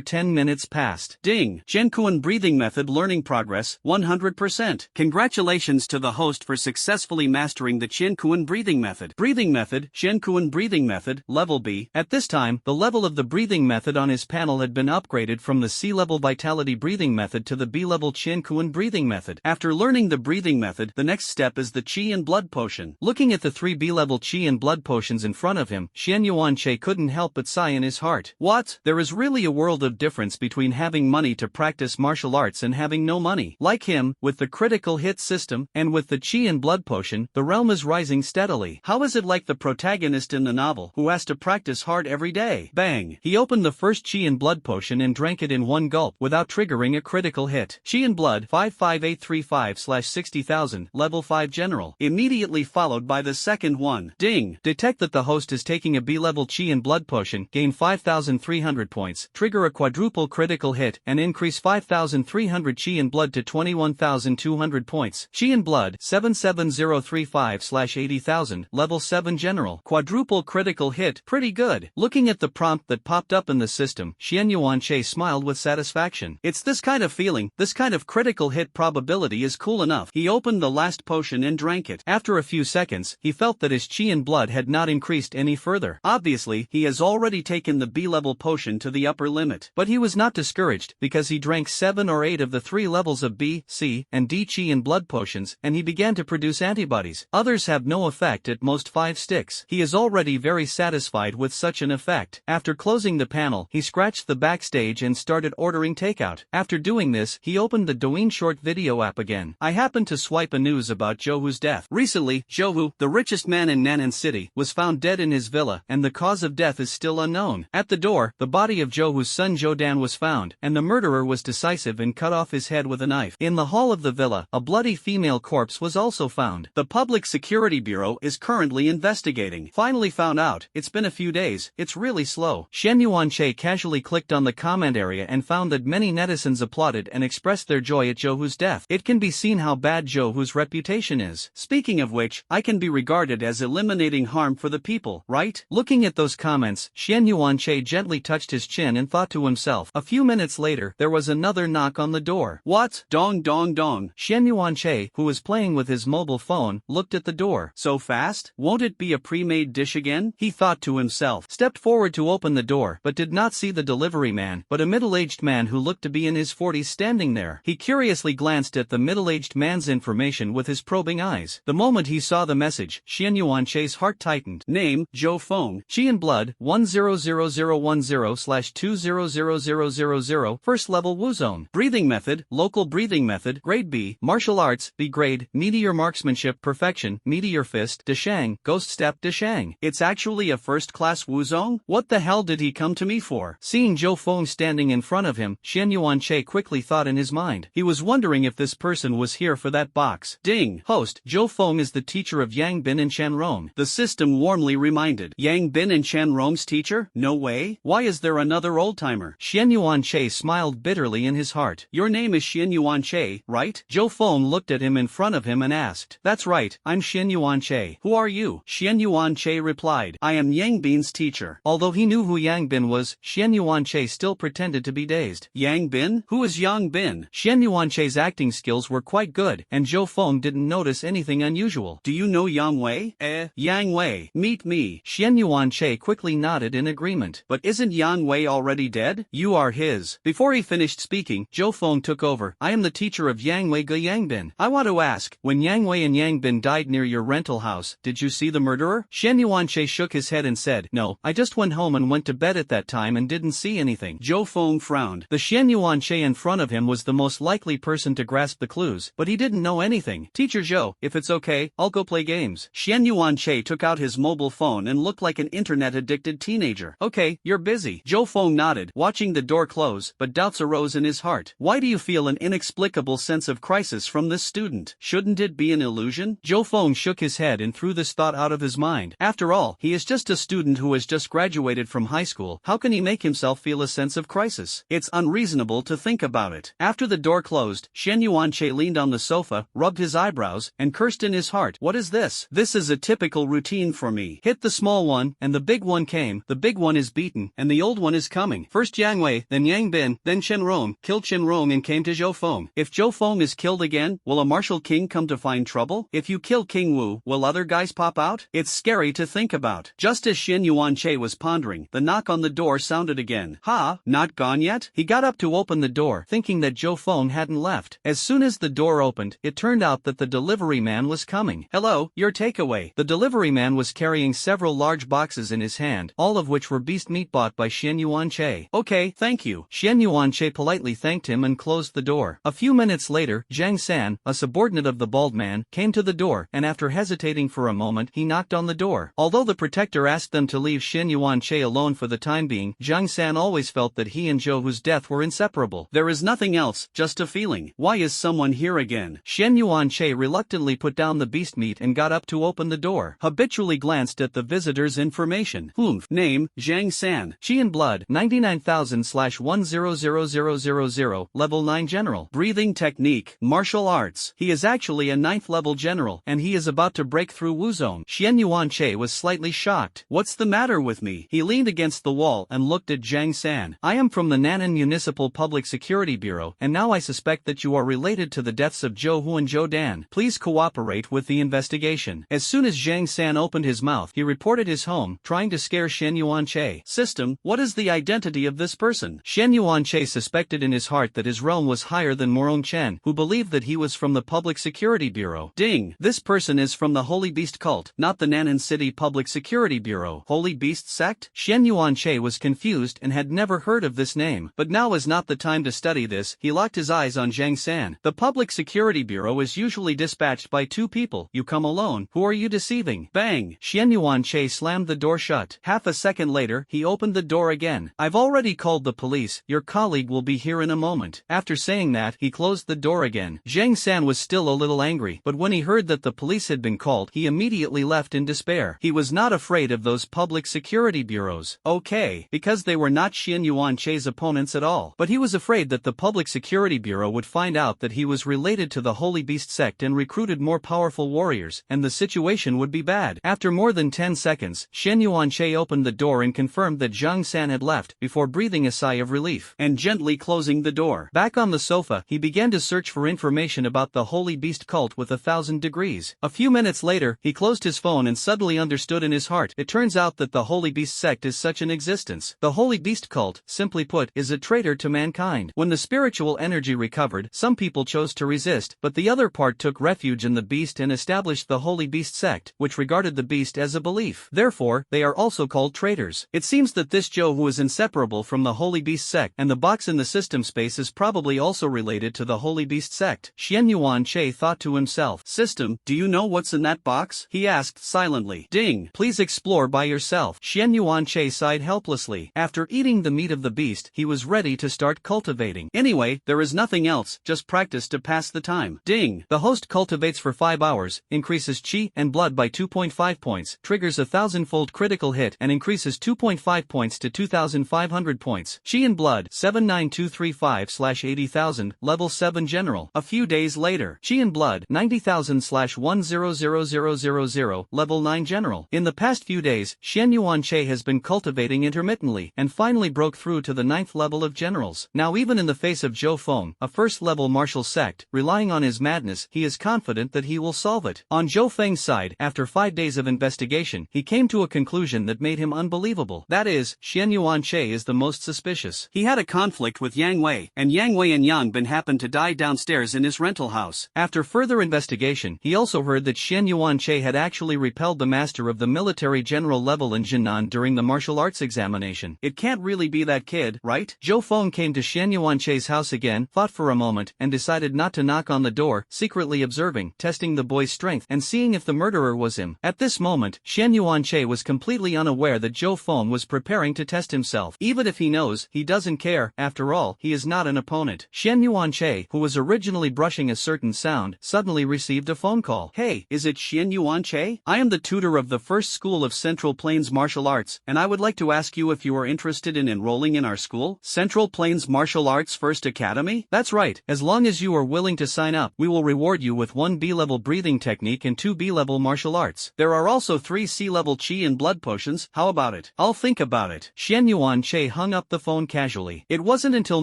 10 minutes passed. Ding! Qiankuan breathing method learning progress, 100%. Congratulations to the host for successfully mastering the Qiankuan breathing method. Breathing method, Qiankuan breathing method, level B. At this time, the level of the breathing method on his panel had been upgraded from the C-level vitality breathing method to the B-level Qiankuan breathing method. After learning the breathing method, the next step is the Qi and blood potion. Looking at the 3 B-level Qi and blood potions in front of him, Xian Yuanche couldn't help but sigh in his heart. What? There is really a world of difference between having money to practice martial arts and having no money. Like him, with the critical hit system, and with the Qi and blood potion, the realm is rising steadily. How is it like the protagonist in the novel, who has to practice hard every day? Bang! He opened the first Qi and blood potion and drank it in one gulp without triggering a critical hit. Qi and blood, 55835/60,000, level 5 general. Immediately followed by the second one. Ding! Detect that the host is taking a B-level Qi and blood potion, gain 5,300 points, trigger a quadruple critical hit, and increase 5,300 Qi and blood to 21,200 points. Qi and blood, 77035/80,000, level 7 general. Quadruple critical hit, pretty good. Looking at the prompt that popped up in the system, Xian Yuanche smiled with satisfaction. It's this kind of feeling, this kind of critical hit probability is cool enough. He opened the last potion and drank it. After a few seconds, he felt that his Qi and blood had not increased any further. Obviously, he has already taken the B-level potion to the upper limit. But he was not discouraged, because he drank 7 or 8 of the 3 levels of B, C, and D Qi and blood potions, and he began to produce antibodies. Others have no effect at most 5 sticks. He is already very satisfied with such an effect. After closing the panel, he scratched the backstage and started ordering takeout. After doing this, he opened the Douyin short video app again. I happened to swipe a news about Zhouhu's death. Recently, Zhouhu, the richest man in Nan'an City, was found dead dead in his villa, and the cause of death is still unknown. At the door, the body of Zhou Hu's son Zhou Dan was found, and the murderer was decisive and cut off his head with a knife. In the hall of the villa, a bloody female corpse was also found. The Public Security Bureau is currently investigating. Finally found out, it's been a few days, it's really slow. Shen Yuanche casually clicked on the comment area and found that many netizens applauded and expressed their joy at Zhou Hu's death. It can be seen how bad Zhou Hu's reputation is. Speaking of which, I can be regarded as eliminating harm for the people, right? Looking at those comments, Shen Yuanche gently touched his chin and thought to himself. A few minutes later, there was another knock on the door. What? Dong dong dong. Shen Yuanche, who was playing with his mobile phone, looked at the door. So fast? Won't it be a pre-made dish again? He thought to himself. Stepped forward to open the door, but did not see the delivery man, but a middle-aged man who looked to be in his 40s standing there. He curiously glanced at the middle-aged man's information with his probing eyes. The moment he saw the message, Shen Yuanche's heart tightened. Name, Zhou Feng. Qi in blood, 100010/200000. First level Wuzone. Breathing method, local breathing method, grade B. Martial arts, B grade, meteor marksmanship perfection, meteor fist, Deshang, ghost step Deshang. It's actually a first-class Wuzong? What the hell did he come to me for? Seeing Zhou Feng standing in front of him, Shen Yuanche quickly thought in his mind. He was wondering if this person was here for that box. Ding! Host, Zhou Feng is the teacher of Yang Bin and Chen Rong. The system warmly reminded. Yang Bin and Chen Rong's teacher? No way. Why is there another old-timer? Shen Yuanche smiled bitterly in his heart. Your name is Shen Yuanche, right? Zhou Feng looked at him in front of him and asked. That's right, I'm Shen Yuanche. Who are you? Shen Yuanche replied. I am Yang Bin's teacher. Although he knew who Yang Bin was, Shen Yuanche still pretended to be dazed. Yang Bin? Who is Yang Bin? Shen Yuanche's acting skills were quite good, and Zhou Feng didn't notice anything unusual. Do you know Yang Wei? Yang Wei. Meet me. Shen Yuanche quickly nodded in agreement. But isn't Yang Wei already dead? You are his. Before he finished speaking, Zhou Feng took over. I am the teacher of Yang Wei Ge Yang Bin. I want to ask, when Yang Wei and Yang Bin died near your rental house, did you see the murderer? Shen Yuanche shook his head and said, no, I just went home and went to bed at that time and didn't see anything. Zhou Feng frowned. The Shen Yuanche in front of him was the most likely person to grasp the clues, but he didn't know anything. Teacher Zhou, if it's okay, I'll go play games. Shen Yuanche took out his mobile phone and looked like an internet-addicted teenager. Okay, you're busy. Zhou Feng nodded, watching the door close, but doubts arose in his heart. Why do you feel an inexplicable sense of crisis from this student? Shouldn't it be an illusion? Zhou Feng shook his head and threw this thought out of his mind. After all, he is just a student who has just graduated from high school. How can he make himself feel a sense of crisis? It's unreasonable to think about it. After the door closed, Shen Yuanche leaned on the sofa, rubbed his eyebrows, and cursed in his heart. What is this? This is a typical routine for me. Hit the small one, and the big one came. The big one is beaten, and the old one is coming. First Yang Wei, then Yang Bin, then Chen Rong, killed Chen Rong and came to Zhou Feng. If Zhou Feng is killed again, will a martial king come to find trouble? If you kill King Wu, will other guys pop out? It's scary to think about. Just as Shen Yuanche was pondering, the knock on the door sounded again. Ha, not gone yet? He got up to open the door, thinking that Zhou Feng hadn't left. As soon as the door opened, it turned out that the delivery man was coming. Hello, your takeaway. The delivery man was carrying several large boxes in his hand, all of which were beast meat bought by Shen Yuanche. Okay, thank you. Shen Yuanche politely thanked him and closed the door. A few minutes later, Zhang San, a subordinate of the bald man, came to the door, and after hesitating for a moment, he knocked on the door. Although the protector asked them to leave Shen Yuanche alone for the time being, Zhang San always felt that he and Zhou Hu's death were inseparable. There is nothing else, just a feeling. Why is someone here again? Shen Yuanche reluctantly put down the beast meat and got up to open the door. Habitually glanced at the visitor's information. Name, Zhang San. Qi in blood, 99,000/100000. Level 9 general. Breathing technique, martial arts. He is actually a 9th level general, and he is about to break through Wuzone. Shen Yuanche was slightly shocked. What's the matter with me? He leaned against the wall and looked at Zhang San. I am from the Nan'an Municipal Public Security Bureau, and now I suspect that you are related to the deaths of Zhou Hu and Zhou Dan. Please cooperate with the investigation. As soon as Zhang San opened his mouth, he reported his home, trying to scare Shen Yuanche. System, what is the identity of this person? Shen Yuanche suspected in his heart that his realm was higher than Morong Chen, who believed that he was from the Public Security Bureau. Ding! This person is from the Holy Beast cult, not the Nan'an City Public Security Bureau. Holy Beast sect? Shen Yuanche was confused and had never heard of this name. But now is not the time to study this. He locked his eyes on Zhang San. The Public Security Bureau is usually dispatched by 2 people. You come alone. Who are you deceiving? Bang! Shen Yuanche Yuan-che slammed the door shut. Half a second later, he opened the door again. "I've already called the police, your colleague will be here in a moment." After saying that, he closed the door again. Zhang San was still a little angry, but when he heard that the police had been called, he immediately left in despair. He was not afraid of those public security bureaus. Okay, because they were not Xian Yuan-che's opponents at all. But he was afraid that the public security bureau would find out that he was related to the Holy Beast sect and recruited more powerful warriors, and the situation would be bad. After more than 10 seconds, Xian Yuan-che opened the door and confirmed that Zhang San had left, before breathing a sigh of relief, and gently closing the door. Back on the sofa, he began to search for information about the Holy Beast cult with 1,000 degrees. A few minutes later, he closed his phone and suddenly understood in his heart. It turns out that the Holy Beast sect is such an existence. The Holy Beast cult, simply put, is a traitor to mankind. When the spiritual energy recovered, some people chose to resist, but the other part took refuge in the beast and established the Holy Beast sect, which regarded the beast as a belief. Therefore, they are also called traitors. It seems that this Joe who is inseparable from the Holy Beast sect and the box in the system space is probably also related to the Holy Beast sect. Xian Yuan-che thought to himself. "System, do you know what's in that box?" he asked silently. "Ding. Please explore by yourself." Xian Yuan-che sighed helplessly. After eating the meat of the beast, he was ready to start cultivating. Anyway, there is nothing else, just practice to pass the time. Ding. The host cultivates for 5 hours, increases chi and blood by 2.5 points, triggers a 1,000-fold critical hit and increases 2.5 points to 2,500 points. Chi and blood 79235/80,000, level 7 general. A few days later, chi and blood 90,000/100000, level 9 general. In the past few days, Xian Yuan-che has been cultivating intermittently and finally broke through to the 9th level of generals. Now even in the face of Zhou Feng, a first-level martial sect, relying on his madness, he is confident that he will solve it. On Zhou Feng's side, after 5 days of investigation, he came to a conclusion that made him unbelievable. That is, Xian Yuan-che is the most suspicious. He had a conflict with Yang Wei, and Yang Wei and Yang Bin happened to die downstairs in his rental house. After further investigation, he also heard that Xian Yuan-che had actually repelled the master of the military general level in Jinan during the martial arts examination. It can't really be that kid, right? Zhou Feng came to Xian Yuan-che's house again, thought for a moment, and decided not to knock on the door, secretly observing, testing the boy's strength, and seeing if the murderer was him. At this moment, Xian Yuan-che was completely unaware that Zhou Feng was preparing to test himself. Even if he knows, he doesn't care. After all, he is not an opponent. Xian Yuan-che, who was originally brushing a certain sound, suddenly received a phone call. "Hey, is it Xian Yuan-che? I am the tutor of the first school of Central Plains Martial Arts, and I would like to ask you if you are interested in enrolling in our school, Central Plains Martial Arts First Academy?" "That's right. As long as you are willing to sign up, we will reward you with 1 B-level breathing technique and 2 B-level martial arts. There are also 3 C-level chi and blood potions. How about it?" "I'll think about it." Xian Yuan-che hung up the phone casually. It wasn't until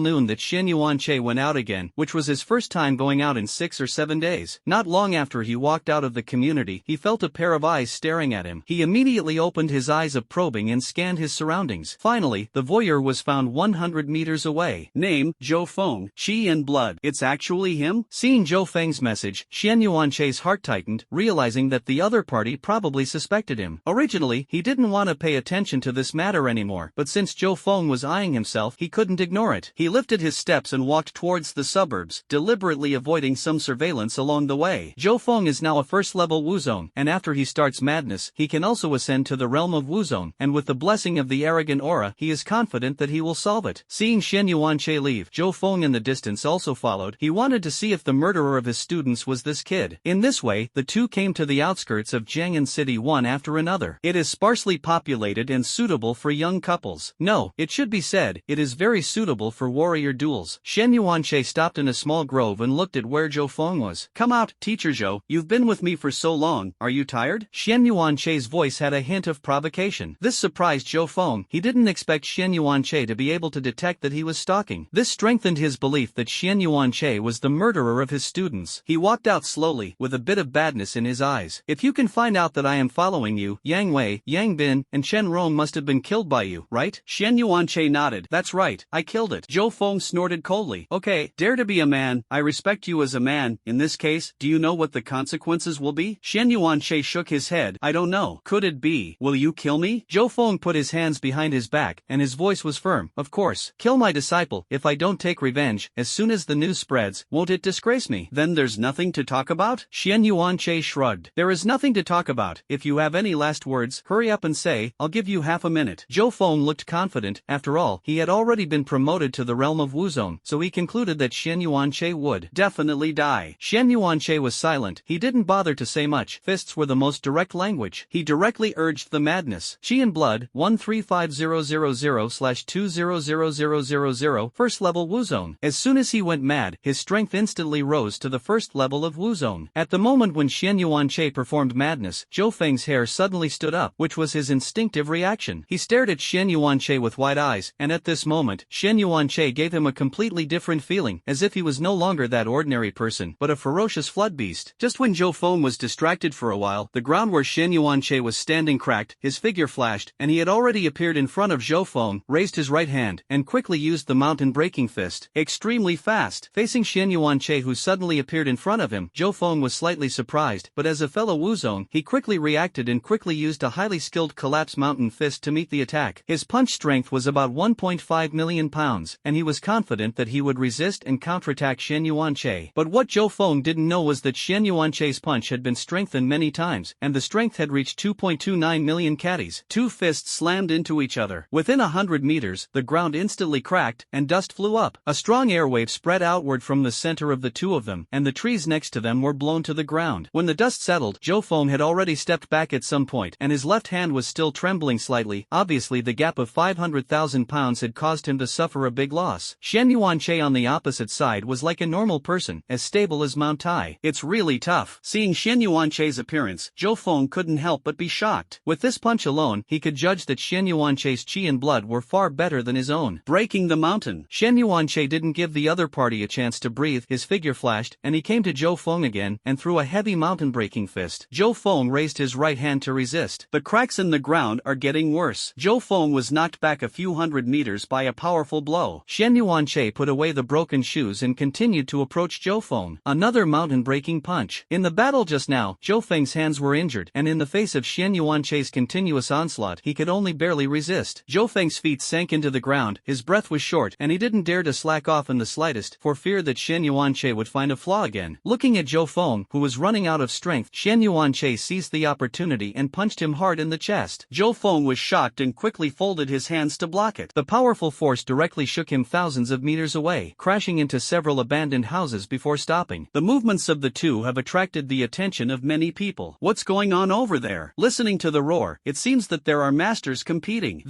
noon that Xian Yuan-che went out again, which was his first time going out in 6 or 7 days. Not long after he walked out of the community, he felt a pair of eyes staring at him. He immediately opened his eyes of probing and scanned his surroundings. Finally, the voyeur was found 100 meters away. Name, Zhou Feng, chi and blood. It's actually him? Seeing Zhou Feng's message, Xian Yuan-che's heart tightened, realizing that the other party probably suspected him. Originally, he didn't want to pay attention to this matter anymore, but since Zhou Feng was eyeing himself, he couldn't ignore it. He lifted his steps and walked towards the suburbs, deliberately avoiding some surveillance along the way. Zhou Feng is now a first-level Wuzong, and after he starts madness, he can also ascend to the realm of Wuzong, and with the blessing of the arrogant aura, he is confident that he will solve it. Seeing Xian Yuan-che leave, Zhou Feng in the distance also followed. He wanted to see if the murderer of his students was this kid. In this way, the two came to the outskirts of Jiang'an City one after another. It is sparsely populated and suitable for young couples. No, it should be said, it is very suitable for warrior duels. Xian Yuan-che stopped in a small grove and looked at where Zhou Feng was. "Come out, teacher Zhou, you've been with me for so long, are you tired?" Xian Yuan-che's voice had a hint of provocation. This surprised Zhou Feng. He didn't expect Xian Yuan-che to be able to detect that he was stalking. This strengthened his belief that Xian Yuan-che was the murderer of his students. He walked out slowly, with a bit of badness in his eyes. "If you can find out that I am following you, Yang Wei, Yang Bin, and Chen Rong must have been killed by you, right?" Xian Yuan-che nodded. "That's right, I killed it." Zhou Feng snorted coldly. "Okay, dare to be a man, I respect you as a man. In this case, do you know what the consequences will be?" Xian Yuan-che shook his head. "I don't know. Could it be, will you kill me?" Zhou Feng put his hands behind his back, and his voice was firm. "Of course. Kill my disciple, if I don't take revenge, as soon as the news spreads, won't it disgrace me?" "Then there's nothing to talk about?" Xian Yuan-che shrugged. "There is nothing to talk about. If you have any last words, hurry up and say, I'll give you half a minute. Zhou Feng looked confident. After all, he had already been promoted to the realm of Wuzong, so he concluded that Shen Yuanche would definitely die. Shen Yuanche was silent. He didn't bother to say much. Fists were the most direct language. He directly urged the madness. Qi and blood, 135000/200000, first level Wuzong. As soon as he went mad, his strength instantly rose to the first level of Wuzong. At the moment when Shen Yuanche performed madness, Zhou Feng's hair suddenly stood up, which was his instinctive reaction. He stared at Shen Yuanche with wide eyes, and at this moment, Shen Yuanche gave him a completely different feeling, as if he was no longer that ordinary person, but a ferocious flood beast. Just when Zhou Feng was distracted for a while, the ground where Shen Yuanche was standing cracked, his figure flashed, and he had already appeared in front of Zhou Feng, raised his right hand, and quickly used the mountain-breaking fist, extremely fast. Facing Shen Yuanche who suddenly appeared in front of him, Zhou Feng was slightly surprised, but as a fellow Wuzong, he quickly reacted and quickly used a highly skilled collapse mountain fist to meet the attack. His punch strength was about 1.5 million pounds, and he was confident that he would resist and counterattack Shen Yuanche. But what Zhou Feng didn't know was that Shen Yuanche's punch had been strengthened many times, and the strength had reached 2.29 million catties. Two fists slammed into each other. Within 100 meters, the ground instantly cracked, and dust flew up. A strong airwave spread outward from the center of the two of them, and the trees next to them were blown to the ground. When the dust settled, Zhou Feng had already stepped back at some point, and his left hand was still trembling slightly. Obviously the gap of 500,000 pounds had caused him to suffer a big loss. Shen Yuanche on the opposite side was like a normal person, as stable as Mount Tai. It's really tough. Seeing Shen Yuanche's appearance, Zhou Feng couldn't help but be shocked. With this punch alone, he could judge that Shen Yuanche's qi and blood were far better than his own. Breaking the mountain. Shen Yuanche didn't give the other party a chance to breathe. His figure flashed, and he came to Zhou Feng again, and threw a heavy mountain-breaking fist. Zhou Feng raised his right hand to resist. The cracks in the ground are getting worse. Zhou Feng was knocked back a few hundred meters by a powerful blow. Shen Yuanche put away the broken shoes and continued to approach Zhou Feng. Another mountain-breaking punch. In the battle just now, Zhou Feng's hands were injured, and in the face of Shen Yuanche's continuous onslaught, he could only barely resist. Zhou Feng's feet sank into the ground, his breath was short, and he didn't dare to slack off in the slightest, for fear that Shen Yuanche would find a flaw again. Looking at Zhou Feng, who was running out of strength, Shen Yuanche seized the opportunity and punched him hard in the chest. Zhou Feng was shocked and quickly folded his hands to block it. The powerful force directly shook him thousands of meters away, crashing into several abandoned houses before stopping. The movements of the two have attracted the attention of many people. What's going on over there? Listening to the roar, it seems that there are masters competing.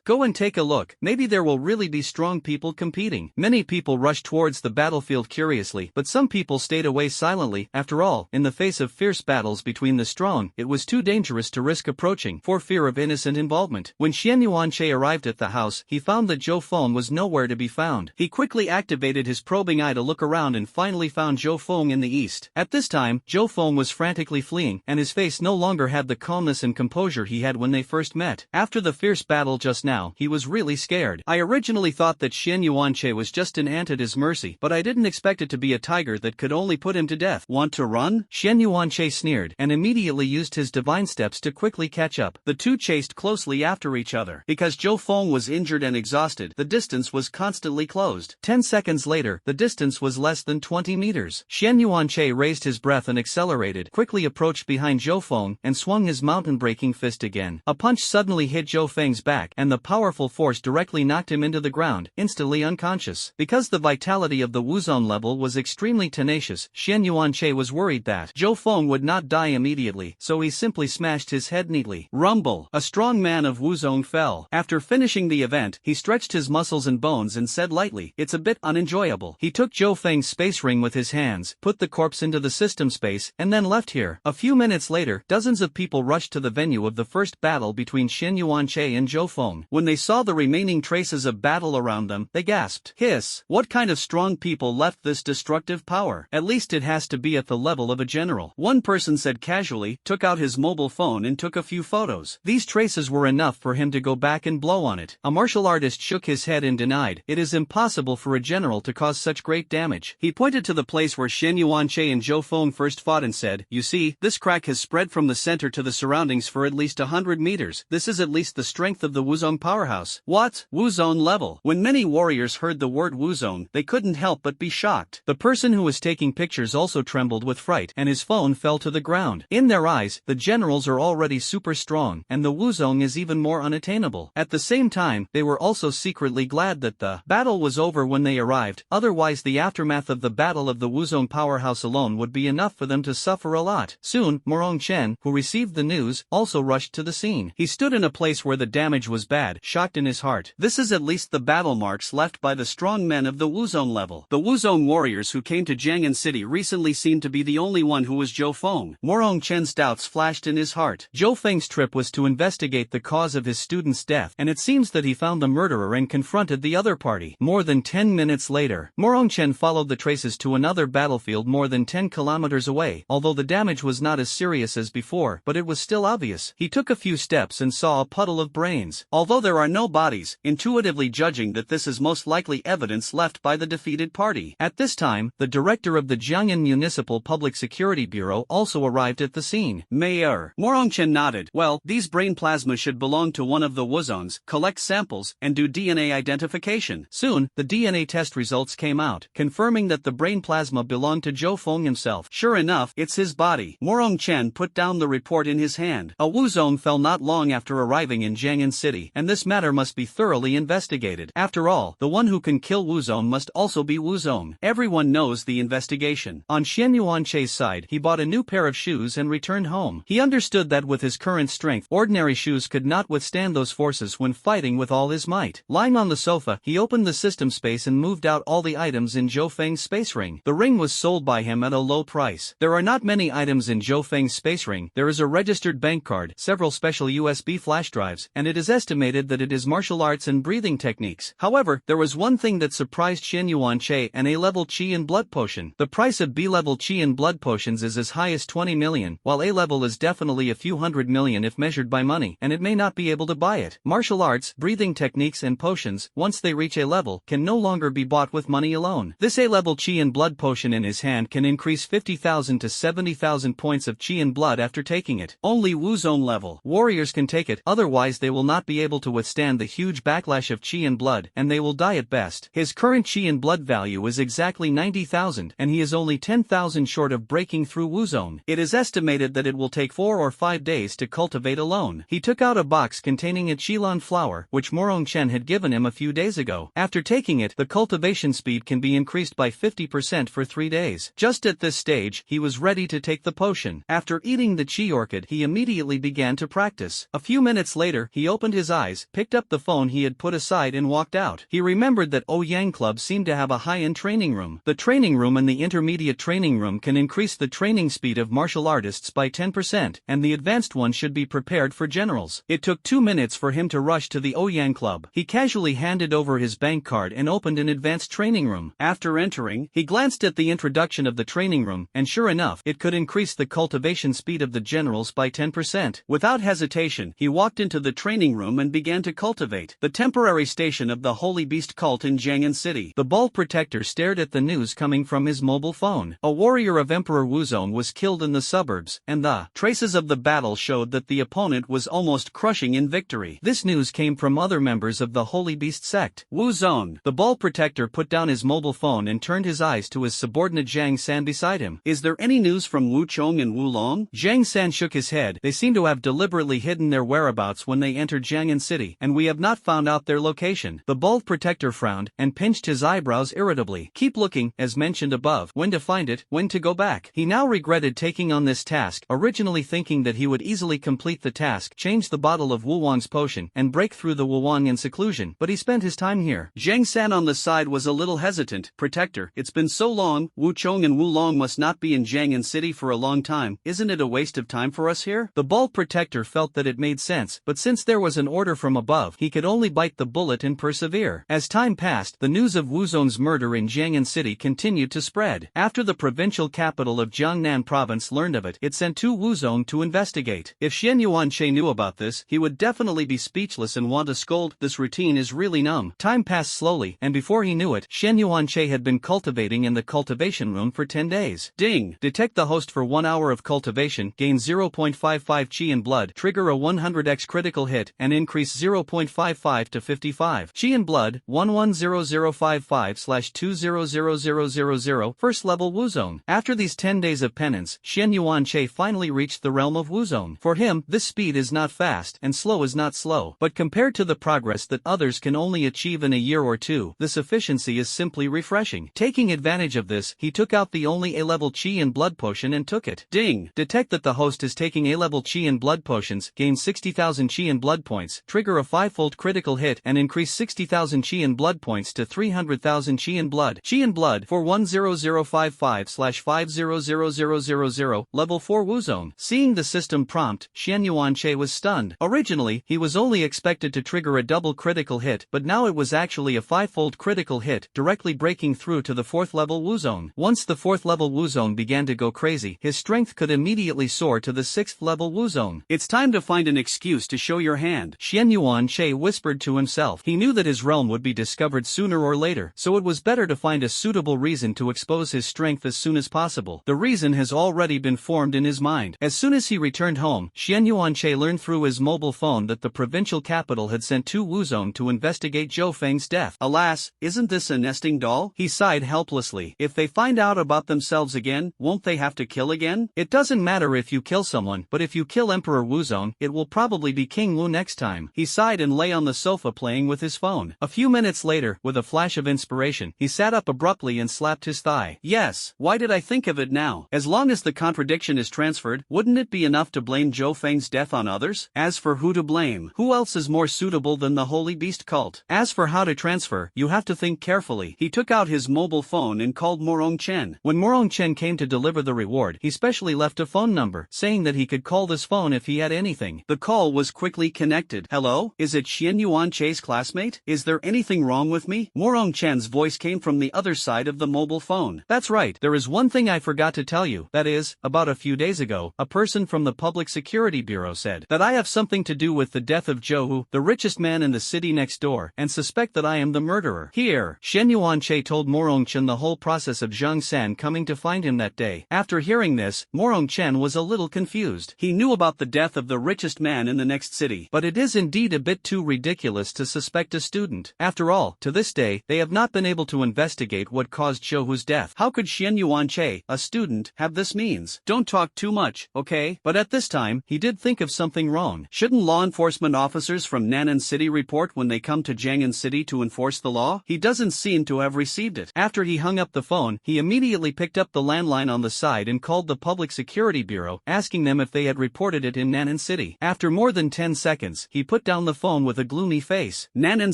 Go and take a look. Maybe there will really be strong people competing. Many people rushed towards the battlefield curiously, but some people stayed away silently. After all, in the face of fierce battles between the strong, it was too dangerous to risk approaching, for fear of innocent involvement. When Shen Yuanche arrived at the house, he found that Zhou Feng was nowhere to be found. He quickly activated his probing eye to look around and finally found Zhou Feng in the east. At this time, Zhou Feng was frantically fleeing, and his face no longer had the calmness and composure he had when they first met. After the fierce battle just now, he was really scared. I originally thought that Shen Yuanche was just an ant at his mercy, but I didn't expect it to be a tiger that could only put him to death. Want to run? Shen Yuanche sneered, and immediately used his divine steps to quickly catch up. The two chased closely after each other. Because Zhou Feng was injured and exhausted, the distance was constantly closed. 10 seconds later, the distance was less than 20 meters. Shen Yuanche raised his breath and accelerated, quickly approached behind Zhou Feng, and swung his mountain-breaking fist again. A punch suddenly hit Zhou Feng's back, and the powerful force directly knocked him into the ground, instantly unconscious. Because the vitality of the Wuzong level was extremely tenacious, Shen Yuanche was worried that Zhou Feng would not die immediately, so he simply smashed his head neatly. Rumble. A strong man of Wuzong fell. After finishing the event, he stretched his muscles and bones and said lightly, "It's a bit unenjoyable." He took Zhou Feng's space ring with his hands, put the corpse into the system space, and then left here. A few minutes later, dozens of people rushed to the venue of the first battle between Shen Yuanche and Zhou Feng. When they saw the remaining traces of battle around them, they gasped. Hiss! What kind of strong people left this destructive power? At least it has to be at the level of a general. One person said casually, took out his mobile phone and took a few photos. These traces were enough for him to go back and blow on it. A martial artist shook his head and denied, "It is impossible for a general to cause such great damage." He pointed to the place where Shen Yuanche and Zhou Feng first fought and said, "You see, this crack has spread from the center to the surroundings for at least 100 meters. This is at least the strength of the Wuzong powerhouse." What? Wuzong level? When many warriors heard the word Wuzong, they couldn't help but be shocked. The person who was taking pictures also trembled with fright, and his phone fell to the ground. In their eyes, the general generals are already super strong, and the Wuzong is even more unattainable. At the same time, they were also secretly glad that the battle was over when they arrived, otherwise the aftermath of the battle of the Wuzong powerhouse alone would be enough for them to suffer a lot. Soon, Morong Chen, who received the news, also rushed to the scene. He stood in a place where the damage was bad, shocked in his heart. This is at least the battle marks left by the strong men of the Wuzong level. The Wuzong warriors who came to Jiang'an City recently seemed to be the only one who was Zhou Feng. Morong Chen's doubts flashed in his heart. Zhou Feng's trip was to investigate the cause of his student's death, and it seems that he found the murderer and confronted the other party. More than 10 minutes later, Morong Chen followed the traces to another battlefield more than 10 kilometers away. Although the damage was not as serious as before, but it was still obvious. He took a few steps and saw a puddle of brains. Although there are no bodies, intuitively judging that this is most likely evidence left by the defeated party. At this time, the director of the Jiang'an Municipal Public Security Bureau also arrived at the scene. Mayor. Morong Chen nodded. Well, these brain plasma should belong to one of the Wuzongs. Collect samples and do DNA identification. Soon, the DNA test results came out, confirming that the brain plasma belonged to Zhou Feng himself. Sure enough, it's his body. Morong Chen put down the report in his hand. A Wuzong fell not long after arriving in Jiang'an City, and this matter must be thoroughly investigated. After all, the one who can kill Wuzong must also be Wuzong. Everyone knows the investigation. On Xian Yuanche's side, he bought a new pair of shoes and returned home. He understood that with his current strength, ordinary shoes could not withstand those forces when fighting with all his might. Lying on the sofa, he opened the system space and moved out all the items in Zhou Feng's space ring. The ring was sold by him at a low price. There are not many items in Zhou Feng's space ring. There is a registered bank card, several special USB flash drives, and it is estimated that it is martial arts and breathing techniques. However, there was one thing that surprised Xian Yuanche: an A-level Qi and blood potion. The price of B-level Qi and blood potions is as high as 20 million, while A-level is definitely a few hundred million if measured by money, and it may not be able to buy it. Martial arts, breathing techniques and potions, once they reach A-level, can no longer be bought with money alone. This A-level Qi and blood potion in his hand can increase 50,000 to 70,000 points of Qi and blood after taking it. Only Wuzong level warriors can take it, otherwise they will not be able to withstand the huge backlash of Qi and blood, and they will die at best. His current Qi and blood value is exactly 90,000, and he is only 10,000 short of breaking through Wuzong. It is estimated that it will take 4 or 5 days to cultivate alone. He took out a box containing a Qilon flower, which Morong Chen had given him a few days ago. After taking it, the cultivation speed can be increased by 50% for 3 days. Just at this stage, he was ready to take the potion. After eating the Qi orchid, he immediately began to practice. A few minutes later, he opened his eyes, picked up the phone he had put aside and walked out. He remembered that Ouyang Club seemed to have a high-end training room. The training room and the intermediate training room can increase the training speed of martial artists by 10%, and the advanced one should be prepared for generals. It took 2 minutes for him to rush to the Ouyang Club. He casually handed over his bank card and opened an advanced training room. After entering, he glanced at the introduction of the training room, and sure enough, it could increase the cultivation speed of the generals by 10%. Without hesitation, he walked into the training room and began to cultivate. The temporary station of the Holy Beast cult in Jiang'an City. The bald protector stared at the news coming from his mobile phone. A warrior of Emperor Wuzong was killed in the suburbs, and the traces of the battle showed that the opponent was almost crushing in victory. This news came from other members of the Holy Beast sect. Wuzong. The bald protector put down his mobile phone and turned his eyes to his subordinate Zhang San beside him. Is there any news from Wu Chong and Wu Long? Zhang San shook his head. They seem to have deliberately hidden their whereabouts when they entered Jiang'an City, and we have not found out their location. The bald protector frowned and pinched his eyebrows irritably. Keep looking, as mentioned above. When to find it, when to go back. He now regretted taking on this task, originally thinking that he would easily complete the task, change the bottle of Wu Wang's potion, and break through the Wu Wang in seclusion, but he spent his time here. Zhang San on the side was a little hesitant. Protector, it's been so long. Wu Chong and Wu Long must not be in Jiang'an City for a long time. Isn't it a waste of time for us here? The bald protector felt that it made sense, but since there was an order from above, he could only bite the bullet and persevere. As time passed, the news of Wuzong's murder in Jiang'an City continued to spread. After the provincial capital of Jiangnan province learned of it, it sent 2 Wuzong to investigate. If Xian Yuanche knew about this, he would definitely be speechless and want to scold. This routine is really numb. Time passed slowly, and before he knew it, Xian Yuanche had been cultivating in the cultivation room for 10 days. Ding! Detect the host for 1 hour of cultivation, gain 0.55 Qi in blood, trigger a 100x critical hit, and increase 0.55 to 55 Qi in blood, 110055/200000, first level Wuzong. After these 10 days of penance, Xian Yuanche finally reached the realm realm of Wuzone. For him, this speed is not fast and slow is not slow, but compared to the progress that others can only achieve in a year or two, this efficiency is simply refreshing. Taking advantage of this, he took out the only A-level chi and blood potion and took it. Ding! Detect that the host is taking A-level chi and blood potions, gain 60,000 chi and blood points, trigger a 5-fold critical hit and increase 60,000 chi and blood points to 300,000 chi and blood. Chi and blood for 10055/500000, level 4 Wuzone. Seeing the system prompt, Xian Yuanche was stunned. Originally, he was only expected to trigger a double critical hit, but now it was actually a 5-fold critical hit, directly breaking through to the 4th level Wuzone. Once the 4th level Wuzone began to go crazy, his strength could immediately soar to the 6th level Wuzone. It's time to find an excuse to show your hand, Xian Yuanche whispered to himself. He knew that his realm would be discovered sooner or later, so it was better to find a suitable reason to expose his strength as soon as possible. The reason has already been formed in his mind. As soon as he returned home, Xian Yuanche learned through his mobile phone that the provincial capital had sent 2 Wuzone to investigate Zhou Feng's death. Alas, isn't this a nesting doll? He sighed helplessly. If they find out about themselves again, won't they have to kill again? It doesn't matter if you kill someone, but if you kill Emperor Wuzone, it will probably be King Wu next time. He sighed and lay on the sofa playing with his phone. A few minutes later, with a flash of inspiration, he sat up abruptly and slapped his thigh. Yes, why did I think of it now? As long as the contradiction is transferred, wouldn't it be enough to blame Zhou Feng's death on others? As for who to blame, who else is more suitable than the Holy Beast cult? As for how to transfer, you have to think carefully. He took out his mobile phone and called Morong Chen. When Morong Chen came to deliver the reward, he specially left a phone number, saying that he could call this phone if he had anything. The call was quickly connected. Hello? Is it Xian Yuanche's classmate? Is there anything wrong with me? Morong Chen's voice came from the other side of the mobile phone. That's right, there is one thing I forgot to tell you. That is, about a few days ago, a person from the Public Security Bureau said that I have something to do with the death of Zhou Hu, the richest man in the city next door, and suspect that I am the murderer. Here, Xian Yuanche told Morong Chen the whole process of Zhang San coming to find him that day. After hearing this, Morong Chen was a little confused. He knew about the death of the richest man in the next city, but it is indeed a bit too ridiculous to suspect a student. After all, to this day, they have not been able to investigate what caused Zhou Hu's death. How could Xian Yuanche, a student, have this means? Don't talk too much, okay? But at this time, he did think of something wrong. Shouldn't law enforcement officers from Nan'an City report when they come to Jiang'an City to enforce the law? He doesn't seem to have received it. After he hung up the phone, he immediately picked up the landline on the side and called the Public Security Bureau, asking them if they had reported it in Nan'an City. After more than 10 seconds, he put down the phone with a gloomy face. Nan'an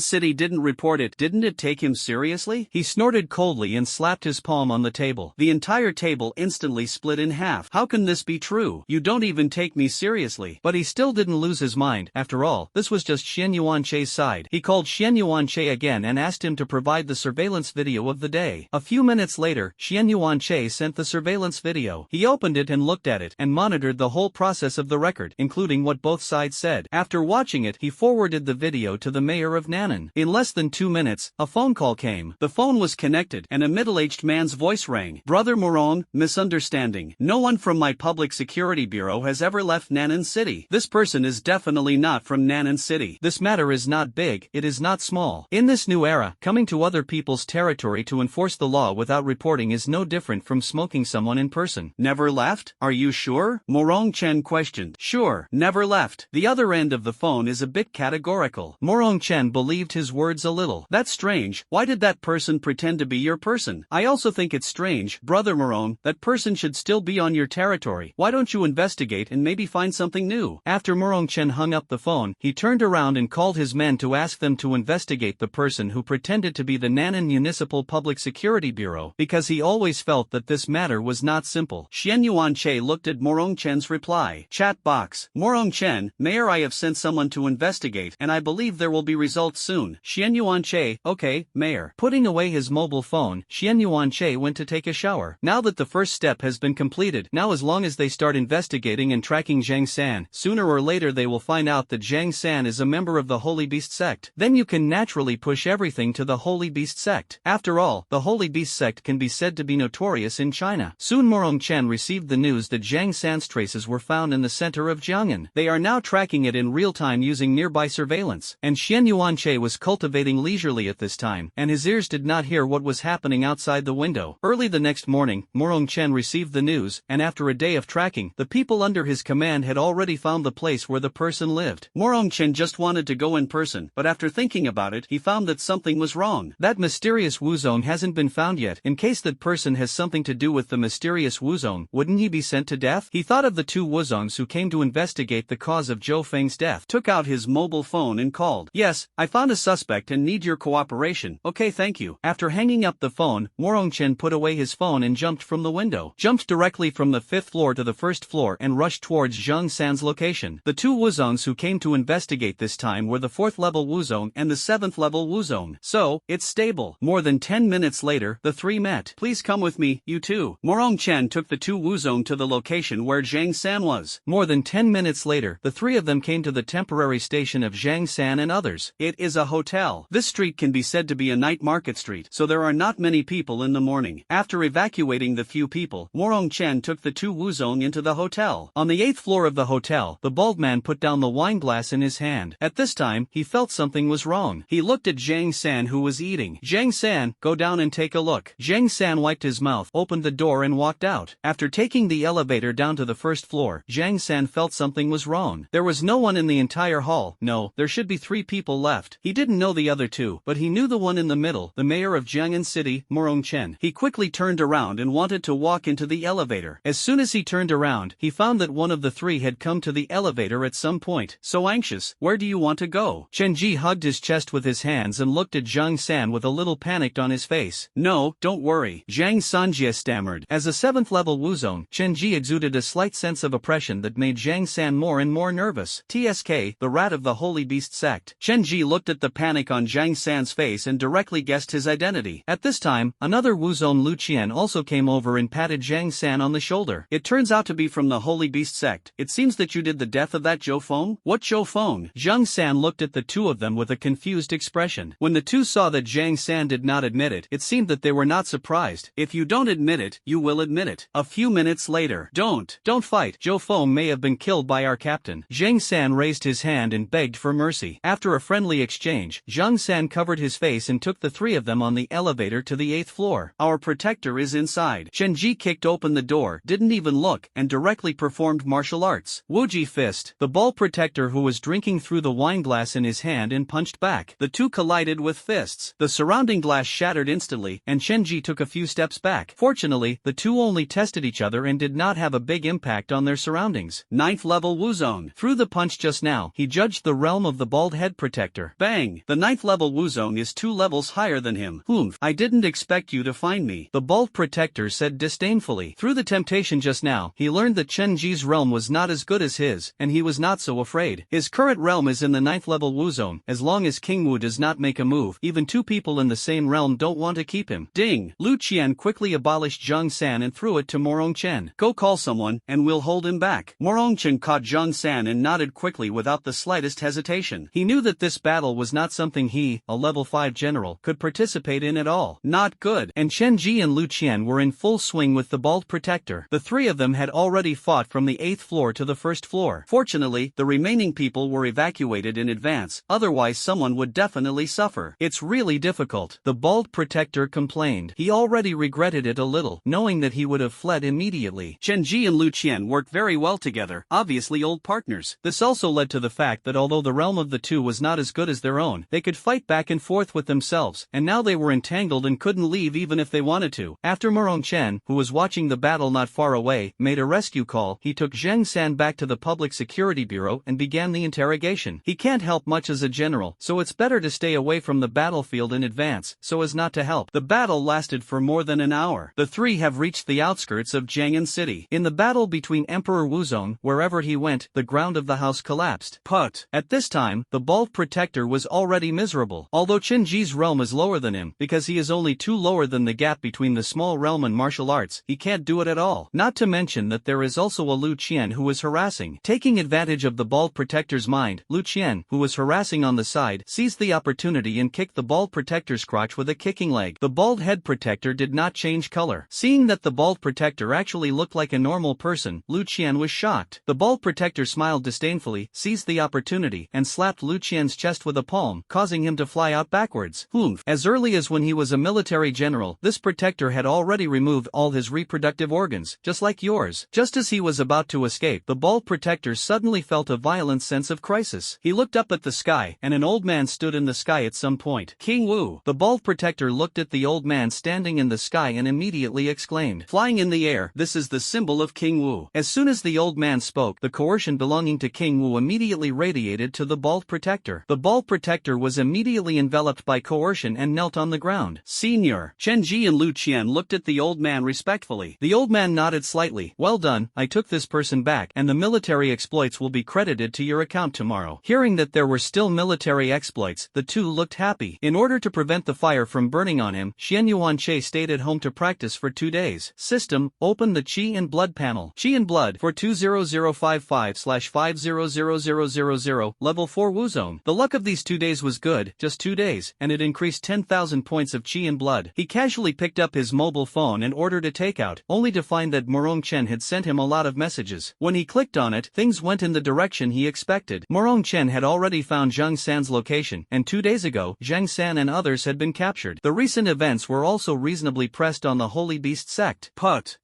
City didn't report it. Didn't it take him seriously? He snorted coldly and slapped his palm on the table. The entire table instantly split in half. How can this be true? You don't even take me seriously. But he still didn't lose his mind. After all, this was just Xian Yuanche's side. He called Xian Yuanche again and asked him to provide the surveillance video of the day. A few minutes later, Xian Yuanche sent the surveillance video. He opened it and looked at it, and monitored the whole process of the record, including what both sides said. After watching it, he forwarded the video to the mayor of Nan'an. In less than 2 minutes, a phone call came. The phone was connected, and a middle-aged man's voice rang. Brother Morong, misunderstanding. No one from my Public Security Bureau has ever left Nan'an City. This person is definitely not from Nan'an City. This matter is not big, it is not small. In this new era, coming to other people's territory to enforce the law without reporting is no different from smoking someone in person. Never left? Are you sure? Morong Chen questioned. Sure, never left. The other end of the phone is a bit categorical. Morong Chen believed his words a little. That's strange. Why did that person pretend to be your person? I also think it's strange, Brother Morong, that person should still be on your territory. Why don't you investigate and maybe find something new? After Morong Chen hung up the phone, he turned around and called his men to ask them to investigate the person who pretended to be the Nan'an Municipal Public Security Bureau, because he always felt that this matter was not simple. Xian Yuanche looked at Morong Chen's reply. Chat box. Morong Chen, Mayor, I have sent someone to investigate, and I believe there will be results soon. Xian Yuanche, okay, Mayor. Putting away his mobile phone, Xian Yuanche went to take a shower. Now that the first step has been completed, now as long as they start investigating and tracking Zhang San, sooner or later they will find out that Zhang San is a member of the Holy Beast sect. Then you can naturally push everything to the Holy Beast sect. After all, the Holy Beast sect can be said to be notorious in China. Soon Morong Chen received the news that Zhang San's traces were found in the center of Jiang'an. They are now tracking it in real time using nearby surveillance. And Xian Yuanche was cultivating leisurely at this time, and his ears did not hear what was happening outside the window. Early the next morning, Morong Chen received the news, and after a day of tracking, the people under his command had already found the place where the person lived. Morong Chen just wanted to go in person, but after thinking about it, he found that something was wrong. That mysterious Wuzong hasn't been found yet. In case that person has something to do with the mysterious Wuzong, wouldn't he be sent to death? He thought of the two Wuzongs who came to investigate the cause of Zhou Feng's death. Took out his mobile phone and called. Yes, I found a suspect and need your cooperation. Okay, thank you. After hanging up the phone, Morong Chen put away his phone and jumped from the window. Jumped directly from the 5th floor to the 1st floor and rushed towards Zhang San's location. The two Wuzongs who came to investigate this time were the 4th level Wuzong and the 7th level Wuzong. So, it's stable. More than 10 minutes later, the three met. Please come with me, you two. Morong Chen took the two Wuzong to the location where Zhang San was. More than 10 minutes later, the three of them came to the temporary station of Zhang San and others. It is a hotel. This street can be said to be a night market street, so there are not many people in the morning. After evacuating the few people, Morong Chen took the two Wuzong into the hotel. On the 8th floor of the hotel, the bald man put down the wine glass in his hand. At this time, he felt something was wrong. He looked at Zhang San who was eating. Zhang San, go down and take a look. Zhang San wiped his mouth, opened the door and walked out. After taking the elevator down to the 1st floor, Zhang San felt something was wrong. There was no one in the entire hall. No, there should be 3 people left. He didn't know the other two, but he knew the one in the middle, the mayor of Jiang'an City, Morong Chen. He quickly turned around and wanted to walk into the elevator. As soon as he turned around, he found that one of the 3 had come to the elevator at some point. So anxious, where do you want to go? Chen Ji hugged his chest with his hands and looked at Zhang San with a little panicked on his face. No, don't worry, Zhang Sanjie stammered. As a 7th level Wuzong, Chen Ji exuded a slight sense of oppression that made Zhang San more and more nervous. TSK, the rat of the Holy Beast sect. Chen Ji looked at the panic on Zhang San's face and directly guessed his identity. At this time, another Wuzong Lu Qian also came over and patted Zhang San on the shoulder. It turns out to be from the Holy Beast sect. It seems that you did the death of that Zhou Feng? What Zhou Feng? Zhang San looked at the two of them with a confused expression. When the two saw that Zhang San did not admit it, it seemed that they were not surprised. If you don't admit it, you will admit it. A few minutes later. Don't fight. Zhou Feng may have been killed by our captain. Zhang San raised his hand and begged for mercy. After a friendly exchange, Zhang San covered his face and took the 3 of them on the elevator to the 8th floor. Our protector is inside. Chen Ji kicked open the door, didn't even look, and directly performed martial arts. Wuji fist. The ball protector who was drinking through the wine glass in his hand and punched back. The two collided with fists. The surrounding glass shattered instantly, and Chen Ji took a few steps back. Fortunately, the two only tested each other and did not have a big impact on their surroundings. 9th level Wuzong. Through the punch just now, he judged the realm of the bald head protector. Bang! The 9th level Wuzong is 2 levels higher than him. Humph, I didn't expect you to find me, the bald protector said disdainfully. Through the temptation just now, he learned that Chen Ji's realm was not as good as his, and he was not so afraid. His current realm is in the 9th level Wuzong. As long as King Wu does not make a move, even 2 people in the same realm don't want to keep him. Ding! Lu Qian quickly abolished Zhang San and threw it to Morong Chen. Go call someone, and we'll hold him back. Morong Chen caught Zhang San and nodded quickly without the slightest hesitation. He knew that this battle was not something he, a level 5 general, could participate in at all. Not good. And Chen Ji and Lu Qian were in full swing with the bald protector. The 3 of them had already fought from the 8th floor to the 1st floor. Fortunately, the remaining people were evacuated in advance, otherwise someone would definitely suffer. It's really difficult, the bald protector complained. He already regretted it a little, knowing that he would have fled immediately. Chen Ji and Lu Qian worked very well together, obviously old partners. This also led to the fact that although the realm of the two was not as good as their own, they could fight back and forth with themselves, and now they were entangled and couldn't leave even if they wanted to. After Morong Chen, who was watching the battle not far away, made a rescue call, he took Zhang San back to the Public Security Bureau and began the interrogation. He can't help much as a general, so it's better to stay away from the battlefield in advance, so as not to help. The battle lasted for more than an hour. The 3 have reached the outskirts of Jiang'an City. In the battle between Emperor Wuzong, wherever he went, the ground of the house collapsed. Put. At this time, the bald protector was already miserable. Although Chen Ji's realm is lower than him, because he is only 2 lower than the gap between the small realm and martial arts, he can't do it at all. Not to mention that there is also a Lu Qian who is harassing. Taking advantage of the bald protector's mind, Lu Qian, who was harassing on the side, seized the opportunity and kicked the bald protector's crotch with a kicking leg. The bald head protector did not change color. Seeing that the bald protector actually looked like a normal person, Lu Qian was shocked. The bald protector smiled disdainfully, seized the opportunity, and slapped Lu Qian's chest with a palm, causing him to fly out backwards. Humph. As early as when he was a military general, this protector had already removed all his reproductive organs, just like yours. Just as Just as he was about to escape, the bald protector suddenly felt a violent sense of crisis. He looked up at the sky, and an old man stood in the sky at some point. King Wu. The bald protector looked at the old man standing in the sky and immediately exclaimed, "Flying in the air, this is the symbol of King Wu." As soon as the old man spoke, the coercion belonging to King Wu immediately radiated to the bald protector. The bald protector was immediately enveloped by coercion and knelt on the ground. Senior. Chen Ji and Lu Qian looked at the old man respectfully. The old man nodded slightly. "Well done, I took this person back, and the military exploits will be credited to your account tomorrow." Hearing that there were still military exploits, the two looked happy. In order to prevent the fire from burning on him, Xian Yuanche stayed at home to practice for 2 days. System, open the Qi and Blood panel. Qi and Blood for 20055/500000, level 4 Wu Zone. The luck of these 2 days was good, just 2 days, and it increased 10,000 points of Qi and Blood. He casually picked up his mobile phone and ordered a takeout, only to find that Morong Chen had sent him a lot of messages. When he clicked on it, things went in the direction he expected. Morong Chen had already found Zhang San's location, and 2 days ago, Zhang San and others had been captured. The recent events were also reasonably pressed on the Holy Beast sect,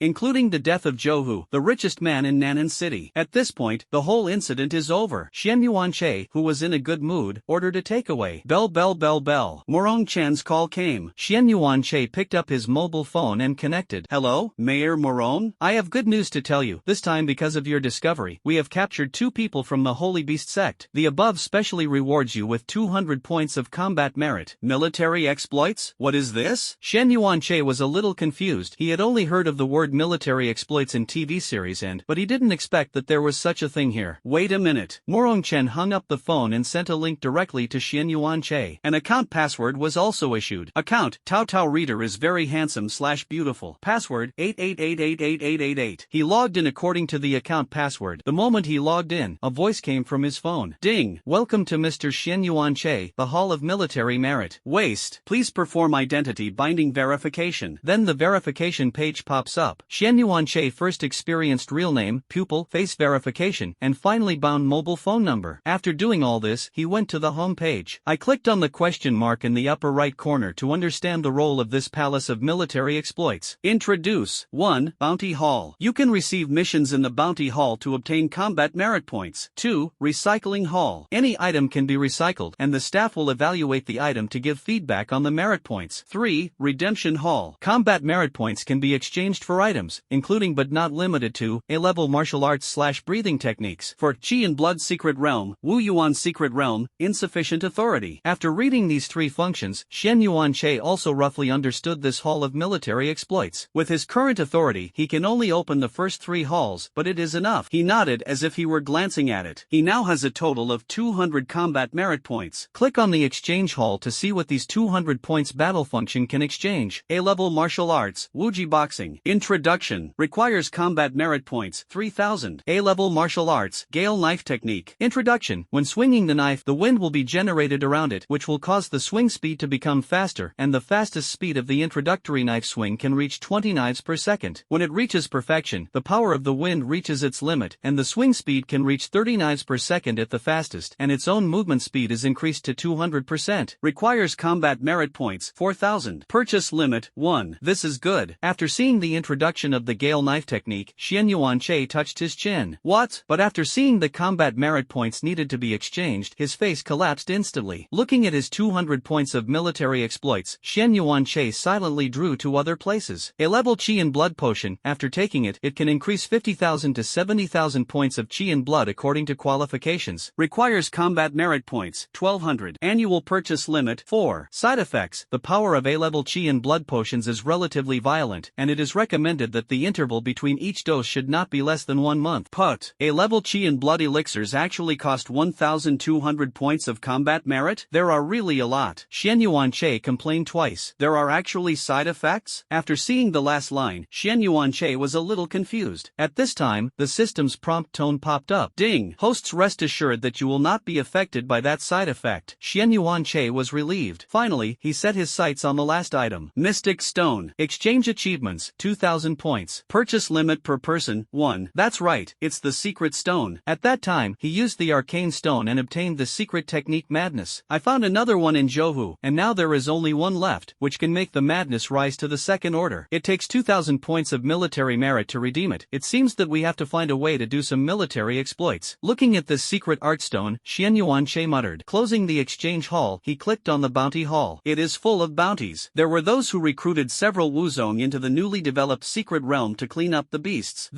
including the death of Zhou Hu, the richest man in Nan'an City. At this point, the whole incident is over. Xian Yuanche, who was in a good mood, ordered a takeaway. Bell bell bell bell. Morong Chen's call came. Xian Yuanche picked up his mobile phone and connected. "Hello, Mayor Morong? I have good news to tell you. This time because of your discovery, we have captured 2 people from the Holy Beast sect. The above specially rewards you with 200 points of combat merit." Military exploits? What is this? Xian Yuanche was a little confused. He had only heard of the word military exploits in TV series but he didn't expect that there was such a thing here. Wait a minute. Morong Chen hung up the phone and sent a link directly to Xian Yuanche. An account password was also issued. Account, Tao Tao Reader is very handsome/beautiful. Password, 88888888. He logged in according to the account password. The moment he logged in, a voice came from his phone. Ding. Welcome to Mr. Xian Yuanche, the Hall of Military Merit. Waste. Please perform identity binding verification. Then the verification page pops up. Xian Yuanche first experienced real name, pupil, face verification, and finally bound mobile phone number. After doing all this, he went to the home page. I clicked on the question mark in the upper right corner to understand the role of this palace of military exploits. Introduce. 1. Bounty Hall. You can receive missions in the Bounty Hall to obtain combat merit points. 2. Recycling Hall. Any item can be recycled, and the staff will evaluate the item to give feedback on the merit points. 3. Redemption Hall. Combat merit points can be exchanged for items, including but not limited to A-level martial arts/breathing techniques. For Qi and Blood Secret Realm, Wu Yuan Secret Realm, insufficient authority. After reading these 3 functions, Xian Yuanche also roughly understood this hall of military exploits. With his current authority, he can only open the first 3 halls, but it is enough. He nodded as if he were glancing at it. He now has a total of 200 combat merit points. Click on the exchange hall to see what these 200 points battle function can exchange. A-level martial arts, Wuji Boxing. Introduction. Requires combat merit points, 3000. A-level martial arts, Gale Knife Technique. Introduction. When swinging the knife, the wind will be generated around it, which will cause the swing speed to become faster, and the fastest speed of the introductory knife swing can reach 20 knives per second. When it reaches perfection, the power of the wind reaches its limit, and the swing speed can reach 30 knives per second at the fastest, and its own movement speed is increased to 200%. Requires combat merit points, 4000. Purchase limit, 1. This is good. After seeing the introduction of the Gale Knife Technique, Xian Yuanche touched his chin. What? But after seeing the combat merit points needed to be exchanged, his face collapsed instantly. Looking at his 200 points of military exploits, Xian Yuanche silently drew to other places. A level Qi and Blood potion, after taking it, it can increase 50,000 to 70,000 points of Qi and Blood according to qualifications. Requires combat merit points, 1200. Annual purchase limit, 4. Side effects. The power of A-level Qi and Blood potions is relatively violent, and it is recommended that the interval between each dose should not be less than 1 month. A-level Qi and Blood elixirs actually cost 1,200 points of combat merit? There are really a lot. Xian Yuanche complained twice. There are actually side effects? After seeing the last line, Xian Yuanche was a little confused. At this time, the system's prompt tone popped up. Ding! Hosts, rest assured that you will not be affected by that side effect. Xian Yuanche was relieved. Finally, he set his sights on the last item. Mystic Stone. Exchange achievements, 2,000 points. Purchase limit per person, 1. That's right, it's the secret stone. At that time, he used the arcane stone and obtained the secret technique Madness. I found another one in Zhou, and now there is only one left, which can make the madness rise to the second order. It takes 2,000 points of military merit to redeem it, it seems that we have to find a way to do some military exploits. Looking at this secret art stone, Xian Yuanche muttered. Closing the exchange hall, he clicked on the bounty hall. It is full of bounties. There were those who recruited several Wuzong into the newly developed secret realm to clean up the beasts.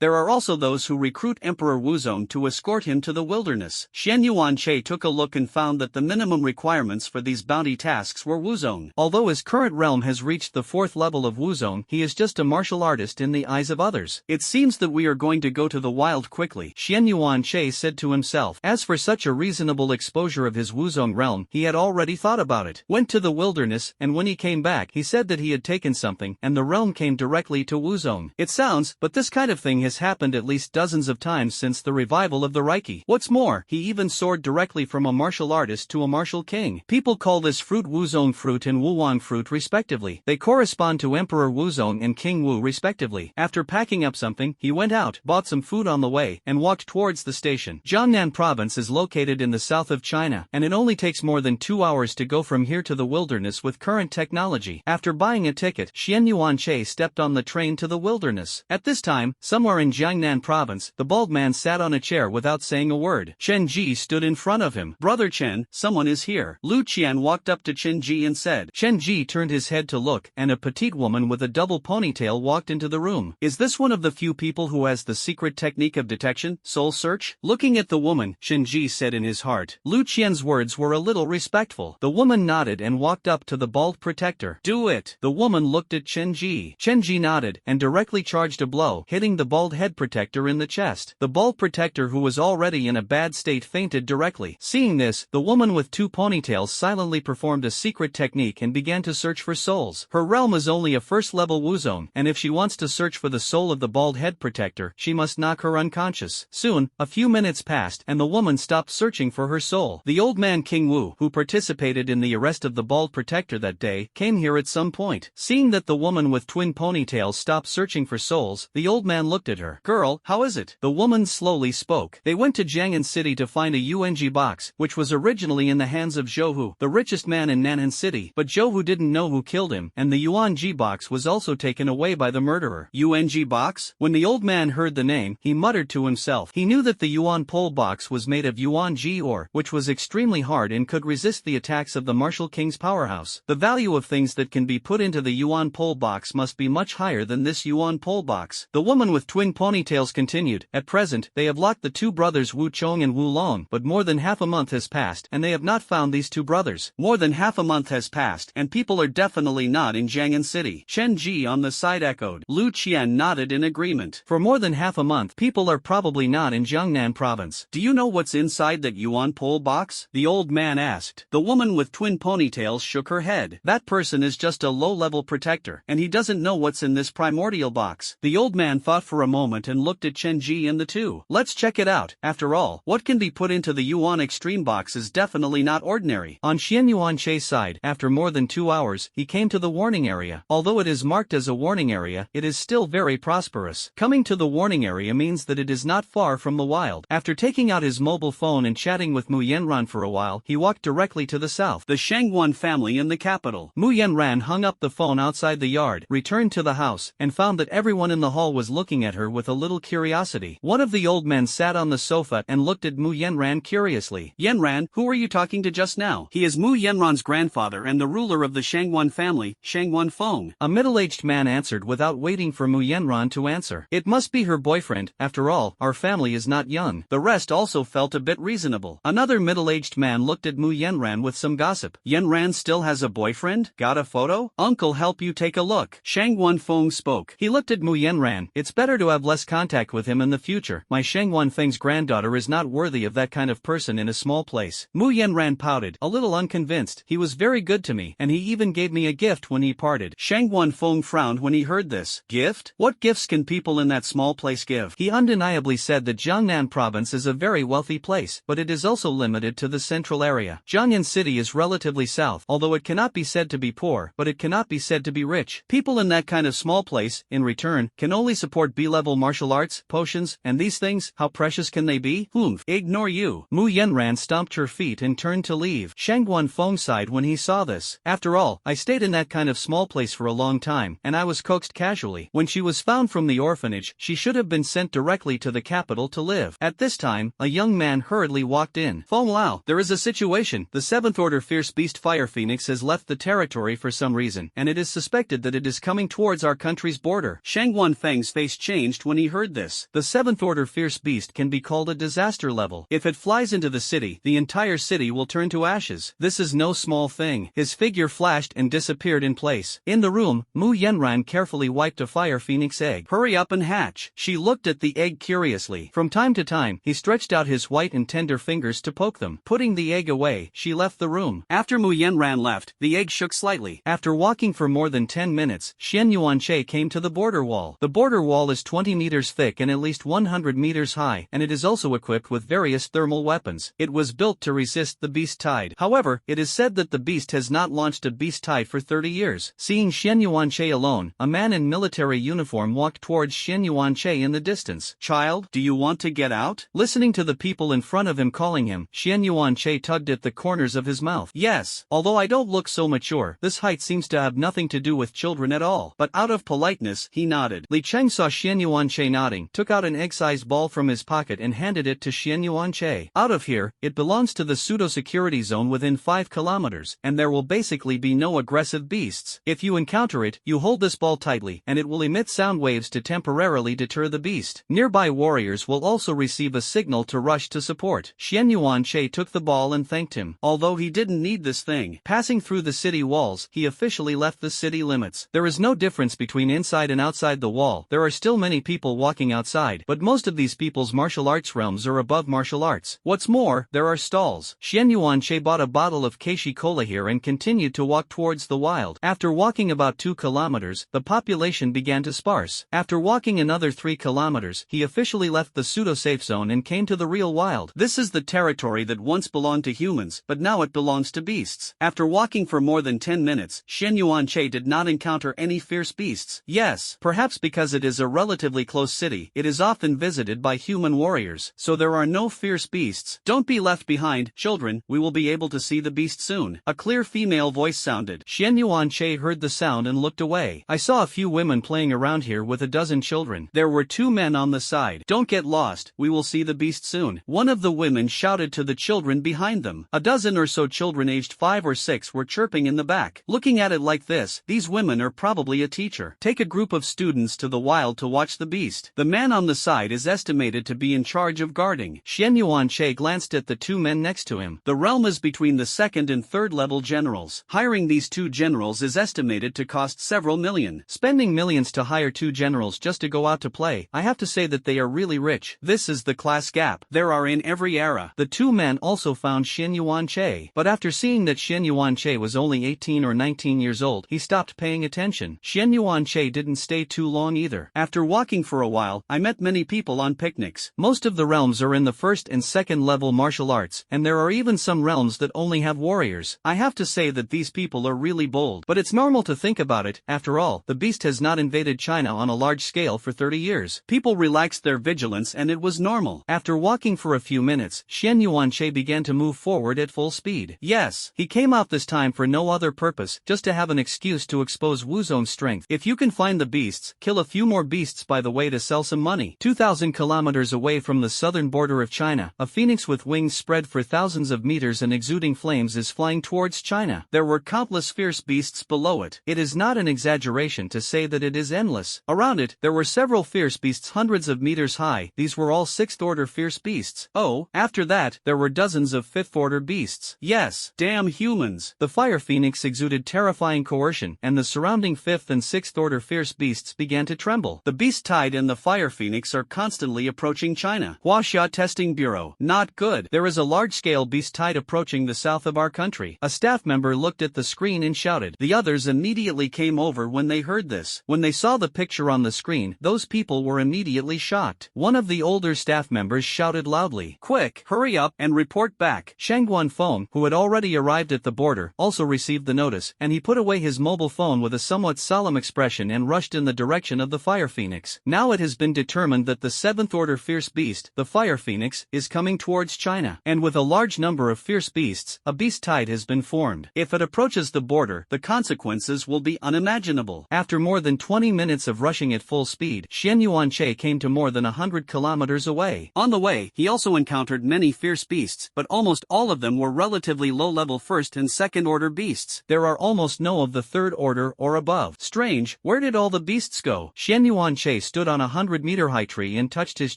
There are also those who recruit Emperor Wuzong to escort him to the wilderness. Xian Yuanche took a look and found that the minimum requirements for these bounty tasks were Wuzong. Although his current realm has reached the 4th level of Wuzong, he is just a martial artist in the eyes of others. It seems that we are going to go to the wild quickly, Xian Yuanche said to himself. As for such a reasonable exposure of his Wuzong realm, he had already thought about it. Went to the wilderness, and when he came back, he said that he had taken something, and the realm came directly to Wuzong. It sounds, but this kind of thing has happened at least dozens of times since the revival of the Reiki. What's more, he even soared directly from a martial artist to a martial king. People call this fruit Wuzong fruit and Wuwang fruit respectively. They correspond to Emperor Wuzong and King Wu respectively. After packing up something, he went out, bought some food on the way, and walked towards the station. Jiangnan province is located in the south of China, and it only takes more than 2 hours to go from here to the wilderness with current technology. After buying a ticket, Xian Yuanche stepped on the train to the wilderness. At this time, somewhere in Jiangnan province, the bald man sat on a chair without saying a word. Chen Ji stood in front of him. Brother Chen, someone is here. Lu Qian walked up to Chen Ji and said. Chen Ji turned his head to look, and a petite woman with a double ponytail walked into the room. Is this one of the few people who has the secret technique of detection, soul search? Looking at the woman, Chen Ji said in his heart. Lu Qian's words were a little respectful. The woman nodded and walked up to the bald protector. Do it. The woman looked at Chen Ji. Chen Ji nodded, and directly charged a blow, hitting the bald head protector in the chest. The bald protector, who was already in a bad state, fainted directly. Seeing this, the woman with 2 ponytails silently performed a secret technique and began to search for souls. Her realm is only a 1st level Wuzong, and if she wants to search for the soul of the bald head protector, she must knock her unconscious. Soon, a few minutes passed, and the woman stopped searching for her soul. The old man King Wu, who participated in the arrest of the bald protector that day, came here at some point. Seeing that the woman with twin ponytails stopped searching for souls, the old man looked at her. Girl, how is it? The woman slowly spoke. They went to Jiangnan City to find a UNG box, which was originally in the hands of Zhou Hu, the richest man in Nanhan City, but Zhou Hu didn't know who killed him, and the UNG box was also taken away by the murderer. UNG box? When the old man heard the name, he muttered to himself. He knew that the Yuan pole box was made of UNG ore, which was extremely hard and could resist the attacks of the martial king's powerhouse. The value of things that can be put into the Yuan pole box must be much higher than this Yuan pole box. The woman with twin ponytails continued. At present, they have locked the 2 brothers Wu Chong and Wu Long, but more than half a month has passed, and they have not found these 2 brothers. More than half a month has passed, and people are definitely not in Jiangnan City. Chen Ji on the side echoed. Lu Qian nodded in agreement. For more than half a month, people are probably not in Jiangnan province. Do you know what's inside that Yuan pole box? The old man asked. The woman with twin ponytails shook her head. That person is just a low-level protector, and he doesn't know what's in this primordial box. The old man thought for a moment and looked at Chen Ji and the 2. Let's check it out. After all, what can be put into the Yuan extreme box is definitely not ordinary. On Xian Yuanche's side, after more than 2 hours, he came to the warning area. Although it is marked as a warning area, it is still very prosperous. Coming to the warning area means that it is not far from the wild. After taking out his mobile phone and chatting with Mu Yanran for a while, he walked directly to the south. The Shangguan family in the capital. Mu Yanran hung up the phone outside the yard, returned to the house, and found that everyone in the hall was looking at her with a little curiosity. One of the old men sat on the sofa and looked at Mu Yanran curiously. Yanran, who are you talking to just now? He is Mu Yanran's grandfather and the ruler of the Shangguan family, Shangguan Feng. A middle-aged man answered without waiting for Mu Yanran to answer. It must be her boyfriend. After all, our family is not young. The rest also felt a bit reasonable. Another middle-aged man looked at Mu Yanran with some gossip. Yanran still has a boyfriend? Got a photo? Uncle, help you take a look. Shangguan Feng spoke. He looked at Mu Yanran. It's better to have less contact with him in the future. My Shangguan Feng's granddaughter is not worthy of that kind of person in a small place. Mu Yanran pouted, a little unconvinced. He was very good to me, and he even gave me a gift when he parted. Shangguan Feng frowned when he heard this. Gift? What gifts can people in that small place give? He undeniably said that Jiangnan province is a very wealthy place, but it is also limited to the central area. Jiangnan City is relatively south, although it cannot be said to be poor, but it cannot be said to be rich. People in that kind of small place, in return, can only support B-level martial arts, potions, and these things. How precious can they be? Ignore you. Mu Yanran stomped her feet and turned to leave. Shangguan Feng sighed when he saw this. After all, I stayed in that kind of small place for a long time, and I was coaxed casually. When she was found from the orphanage, she should have been sent directly to the capital to live. At this time, a young man hurriedly walked in. Feng Lao, there is a situation. The 7th Order Fierce Beast Fire Phoenix has left the territory for some reason, and it is suspected that it is coming towards our country's border. Shang Wanfeng's face changed when he heard this. The 7th Order Fierce Beast can be called a disaster level. If it flies into the city, the entire city will turn to ashes. This is no small thing. His figure flashed and disappeared in place. In the room, Mu Yenran carefully wiped a fire phoenix egg. Hurry up and hatch. She looked at the egg curiously. From time to time, he stretched out his white and tender fingers to poke them. Putting the egg away, she left the room. After Mu Yenran left, the egg shook slightly. After walking for more than 10 minutes, Xian Yuanche came to the border wall. The border wall is 20 meters thick and at least 100 meters high, and it is also equipped with various thermal weapons. It was built to resist the beast tide. However, it is said that the beast has not launched a beast tide for 30 years. Seeing Xian Yuanche alone, a man in military uniform walked towards Xian Yuanche in the distance. Child, do you want to get out? Listening to the people in front of him calling him, Xian Yuanche tugged at the corners of his mouth. Yes, although I don't look so mature, this height seems to have nothing to do with children at all. But out of politeness, he nodded. Li Cheng saw Xian Yuanche nodding, took out an egg-sized ball from his pocket and handed it to Xian Yuanche. Out of here, it belongs to the pseudo-security zone within 5 kilometers, and there will basically be no aggressive beasts. If you encounter it, you hold this ball tightly, and it will emit sound waves to temporarily deter the beast. Nearby warriors will also receive a signal to rush to support. Xian Yuanche took the ball and thanked him. Although he didn't need this thing, passing through the city walls, he officially left the city limits. There is no difference between inside and outside the wall. There are still many people walking outside, but most of these people's martial arts realms are above martial arts. What's more, there are stalls. Xian Yuanche bought a bottle of Keishi Cola here and continued to walk towards the wild. After walking about 2 kilometers, the population began to sparse. After walking another 3 kilometers, he officially left the pseudo-safe zone and came to the real wild. This is the territory that once belonged to humans, but now it belongs to beasts. After walking for more than 10 minutes, Xian Yuanche did not encounter any fierce beasts. Yes, perhaps because it is a relatively close city, it is often visited by human warriors, so there are no fierce beasts. Don't be left behind, children, we will be able to see the beast soon. A clear female voice sounded. Xian Yuanche heard the sound and looked away. I saw a few women playing around here with a dozen children. There were 2 men on the side. Don't get lost, we will see the beast soon. One of the women shouted to the children behind them. A dozen or so children aged 5 or 6 were chirping in the back. Looking at it like this, these women are probably a teacher. Take a group of students to the wild to watch the beast. The man on the side is estimated to be in charge of guarding. Xian Yuanche glanced at the 2 men next to him. The realm is between the 2nd and 3rd level generals. Hiring these 2 generals is estimated to cost several million. Spending millions to hire 2 generals just to go out to play, I have to say that they are really rich. This is the class gap. There are in every era. The 2 men also found Xian Yuanche, but after seeing that Xian Yuanche was only 18 or 19 years old, he stopped paying attention. Xian Yuanche didn't stay too long either. After walking for a while, I met many people on picnics. Most of the realms are in the 1st and 2nd level martial arts, and there are even some realms that only have warriors. I have to say that these people are really bold, but it's normal to think about it. After all, the beast has not invaded China on a large scale for 30 years. People relaxed their vigilance and it was normal. After walking for a few minutes, Xian Yuanche began to move forward at full speed. Yes, he came out this time for no other purpose, just to have an excuse to expose Wuzone's strength. If you can find the beasts, kill a few more beasts by the way to sell some money. 2,000 kilometers away from the southern border of China, a phoenix with wings spread for thousands of meters and exuding flames is flying towards China. There were countless fierce beasts below it. It is not an exaggeration to say that it is endless. Around it, there were several fierce beasts hundreds of meters high. These were all 6th order fierce beasts. Oh, after that, there were dozens of 5th order beasts. Yes, damn humans. The fire phoenix exuded terrifying coercion, and the surrounding 5th and 6th order fierce beasts began to tremble. The beast tide and the fire phoenix are constantly approaching China. Huaxia Testing Bureau. Not good. There is a large-scale beast tide approaching the south of our country. A staff member looked at the screen and shouted. The others immediately came over when they heard this. When they saw the picture on the screen, those people were immediately shocked. One of the older staff members shouted loudly, "Quick, hurry up and report back." Shang Guanfeng, who had already arrived at the border, also received the notice, and he put away his mobile phone with a somewhat solemn expression and rushed in the direction of the fire phoenix. Now it has been determined that the 7th order fierce beast, the fire phoenix, is coming towards China, and with a large number of fierce beasts, a beast tide has been formed. If it approaches the border, the consequences will be unimaginable. After more than 20 minutes of rushing approaching at full speed, Xian Yuanche came to more than 100 kilometers away. On the way, he also encountered many fierce beasts, but almost all of them were relatively low-level first and second-order beasts. There are almost no of the third order or above. Strange, where did all the beasts go? Xian Yuanche stood on a 100-meter high tree and touched his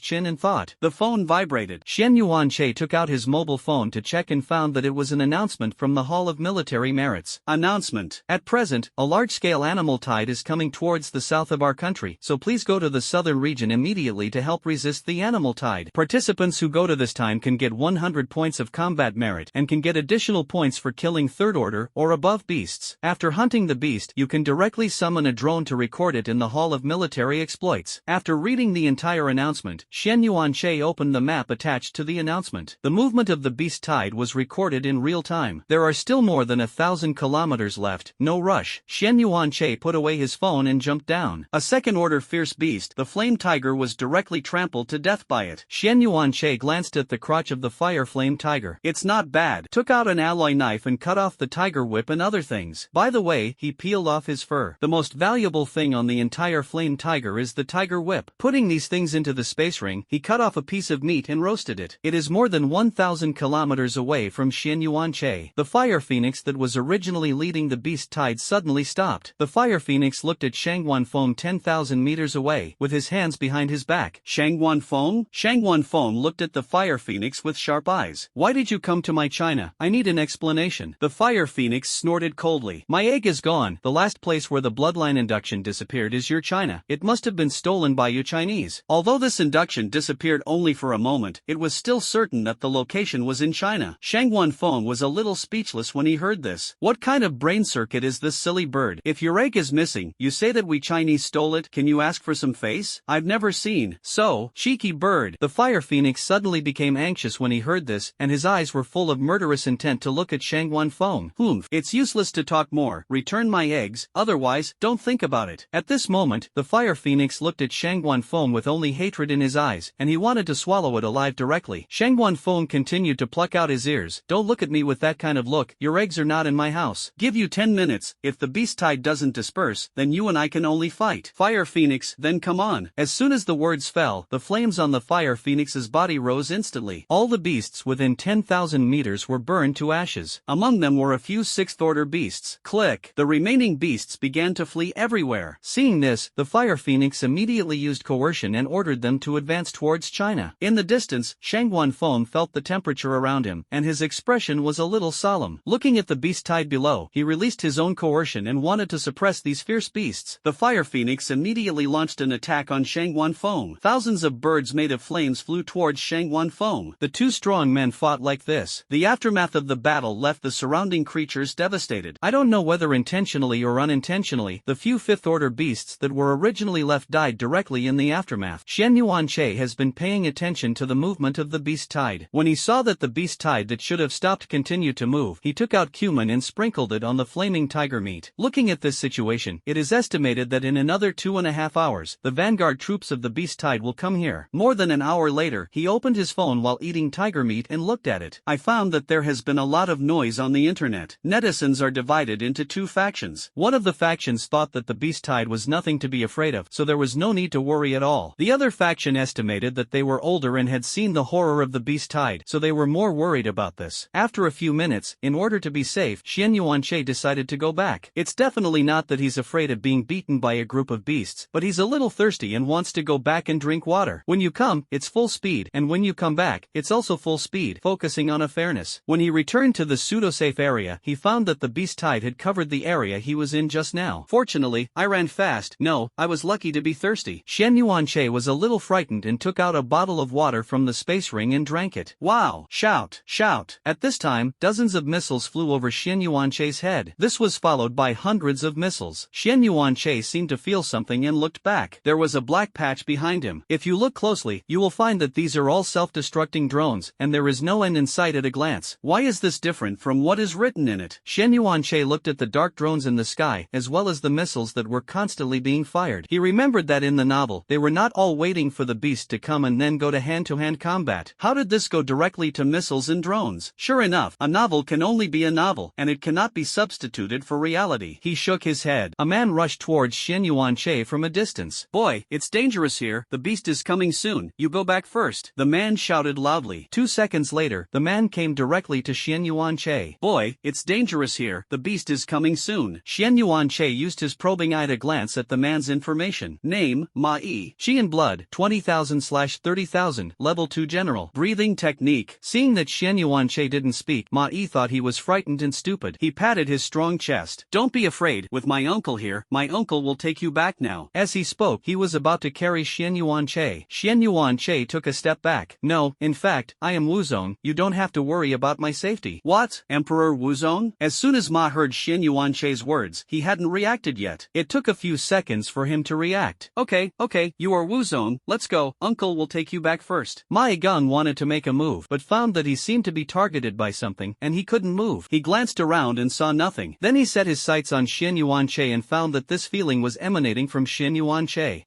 chin and thought. The phone vibrated. Xian Yuanche took out his mobile phone to check and found that it was an announcement from the Hall of Military Merits. Announcement. At present, a large-scale animal tide is coming towards the south of our country, so please go to the southern region immediately to help resist the animal tide. Participants who go to this time can get 100 points of combat merit and can get additional points for killing third-order or above beasts. After hunting the beast, you can directly summon a drone to record it in the Hall of Military Exploits. After reading the entire announcement, Xian Yuanche opened the map attached to the announcement. The movement of the beast tide was recorded in real time. There are still more than 1,000 kilometers left, no rush. Xian Yuanche put away his phone and jumped down. A second-order fierce beast, the flame tiger, was directly trampled to death by it. Xian Yuanche glanced at the crotch of the fire flame tiger. It's not bad. Took out an alloy knife and cut off the tiger whip and other things. By the way, he peeled off his fur. The most valuable thing on the entire flame tiger is the tiger whip. Putting these things into the space ring, he cut off a piece of meat and roasted it. It is more than 1,000 kilometers away from Xian Yuanche. The fire phoenix that was originally leading the beast tide suddenly stopped. The fire phoenix looked at Shang Wanfeng 10,000 meters away, with his hands behind his back. Shang Wanfeng? Shang Wanfeng looked at the fire phoenix with sharp eyes. Why did you come to my China? I need an explanation. The fire phoenix snorted coldly. My egg is gone. The last place where the bloodline induction disappeared is your China. It must have been stolen by you Chinese. Although this induction disappeared only for a moment, it was still certain that the location was in China. Shang Wanfeng was a little speechless when he heard this. What kind of brain circuit is this silly bird? If your egg is missing, you say that we Chinese stole it. Can you ask for some face? I've never seen. So, cheeky bird. The fire phoenix suddenly became anxious when he heard this, and his eyes were full of murderous intent to look at Shang Wanfeng. It's useless to talk more. Return my eggs, otherwise, don't think about it. At this moment, the fire phoenix looked at Shang Wanfeng with only hatred in his eyes, and he wanted to swallow it alive directly. Shang Wanfeng continued to pluck out his ears. Don't look at me with that kind of look. Your eggs are not in my house. Give you 10 minutes. If the beast tide doesn't disperse, then you and I can only fight. Fire phoenix, then come on. As soon as the words fell, the flames on the fire phoenix's body rose instantly. All the beasts within 10,000 meters were burned to ashes. Among them were a few sixth-order beasts. Click. The remaining beasts began to flee everywhere. Seeing this, the fire phoenix immediately used coercion and ordered them to advance towards China. In the distance, Shang Wanfeng felt the temperature around him, and his expression was a little solemn. Looking at the beast tide below, he released his own coercion and wanted to suppress these fierce beasts. The fire phoenix immediately launched an attack on Shang Wanfeng. Thousands of birds made of flames flew towards Shang Wanfeng. The two strong men fought like this. The aftermath of the battle left the surrounding creatures devastated. I don't know whether intentionally or unintentionally, the few fifth-order beasts that were originally left died directly in the aftermath. Xian Yuanche has been paying attention to the movement of the beast tide. When he saw that the beast tide that should have stopped continued to move, he took out cumin and sprinkled it on the flaming tiger meat. Looking at this situation, it is estimated that in another 2.5 hours, the vanguard troops of the beast tide will come here. More than an hour later, he opened his phone while eating tiger meat and looked at it. I found that there has been a lot of noise on the internet. Netizens are divided into two factions. One of the factions thought that the beast tide was nothing to be afraid of, so there was no need to worry at all. The other faction estimated that they were older and had seen the horror of the beast tide, so they were more worried about this. After a few minutes, in order to be safe, Xian Yuanche decided to go back. It's definitely not that he's afraid of being beaten by a group of beasts, but he's a little thirsty and wants to go back and drink water. When you come, it's full speed, and when you come back, it's also full speed, focusing on a fairness. When he returned to the pseudo-safe area, he found that the beast tide had covered the area he was in just now. Fortunately, I ran fast. No, I was lucky to be thirsty. Xian Yuanche was a little frightened and took out a bottle of water from the space ring and drank it. Wow! Shout! Shout! At this time, dozens of missiles flew over Xian Yuanche's head. This was followed by hundreds of missiles. Xian Yuanche seemed to feel something and looked back. There was a black patch behind him. If you look closely, you will find that these are all self-destructing drones, and there is no end in sight at a glance. Why is this different from what is written in it? Xian Yuanche looked at the dark drones in the sky, as well as the missiles that were constantly being fired. He remembered that in the novel, they were not all waiting for the beast to come and then go to hand-to-hand combat. How did this go directly to missiles and drones? Sure enough, a novel can only be a novel, and it cannot be substituted for reality. He shook his head. A man rushed towards Xian Yuanche Yuan-che from a distance. Boy, it's dangerous here, the beast is coming soon, you go back first, the man shouted loudly. 2 seconds later, the man came directly to Xian Yuan-che. Boy, it's dangerous here, the beast is coming soon. Xian Yuan-che used his probing eye to glance at the man's information. Name, Ma-yi. Qian blood, 20,000/30,000, level 2 general. Breathing technique. Seeing that Xian Yuan-che didn't speak, Ma-yi thought he was frightened and stupid. He patted his strong chest. Don't be afraid, with my uncle here, my uncle will take you back now. As he spoke, he was about to carry Xian Yuan-che. Xian Yuan-che took a step back. No, in fact, I am Wuzong, you don't have to worry about my safety. What? Emperor Wuzong? As soon as Ma heard Xian Yuan-che's words, he hadn't reacted yet. It took a few seconds for him to react. Okay, you are Wuzong, let's go, uncle will take you back first. Ma Yigang wanted to make a move, but found that he seemed to be targeted by something, and he couldn't move. He glanced around and saw nothing. Then he set his sights on Xian Yuan-che and found that this feeling was emanating from Xian Yuan-che.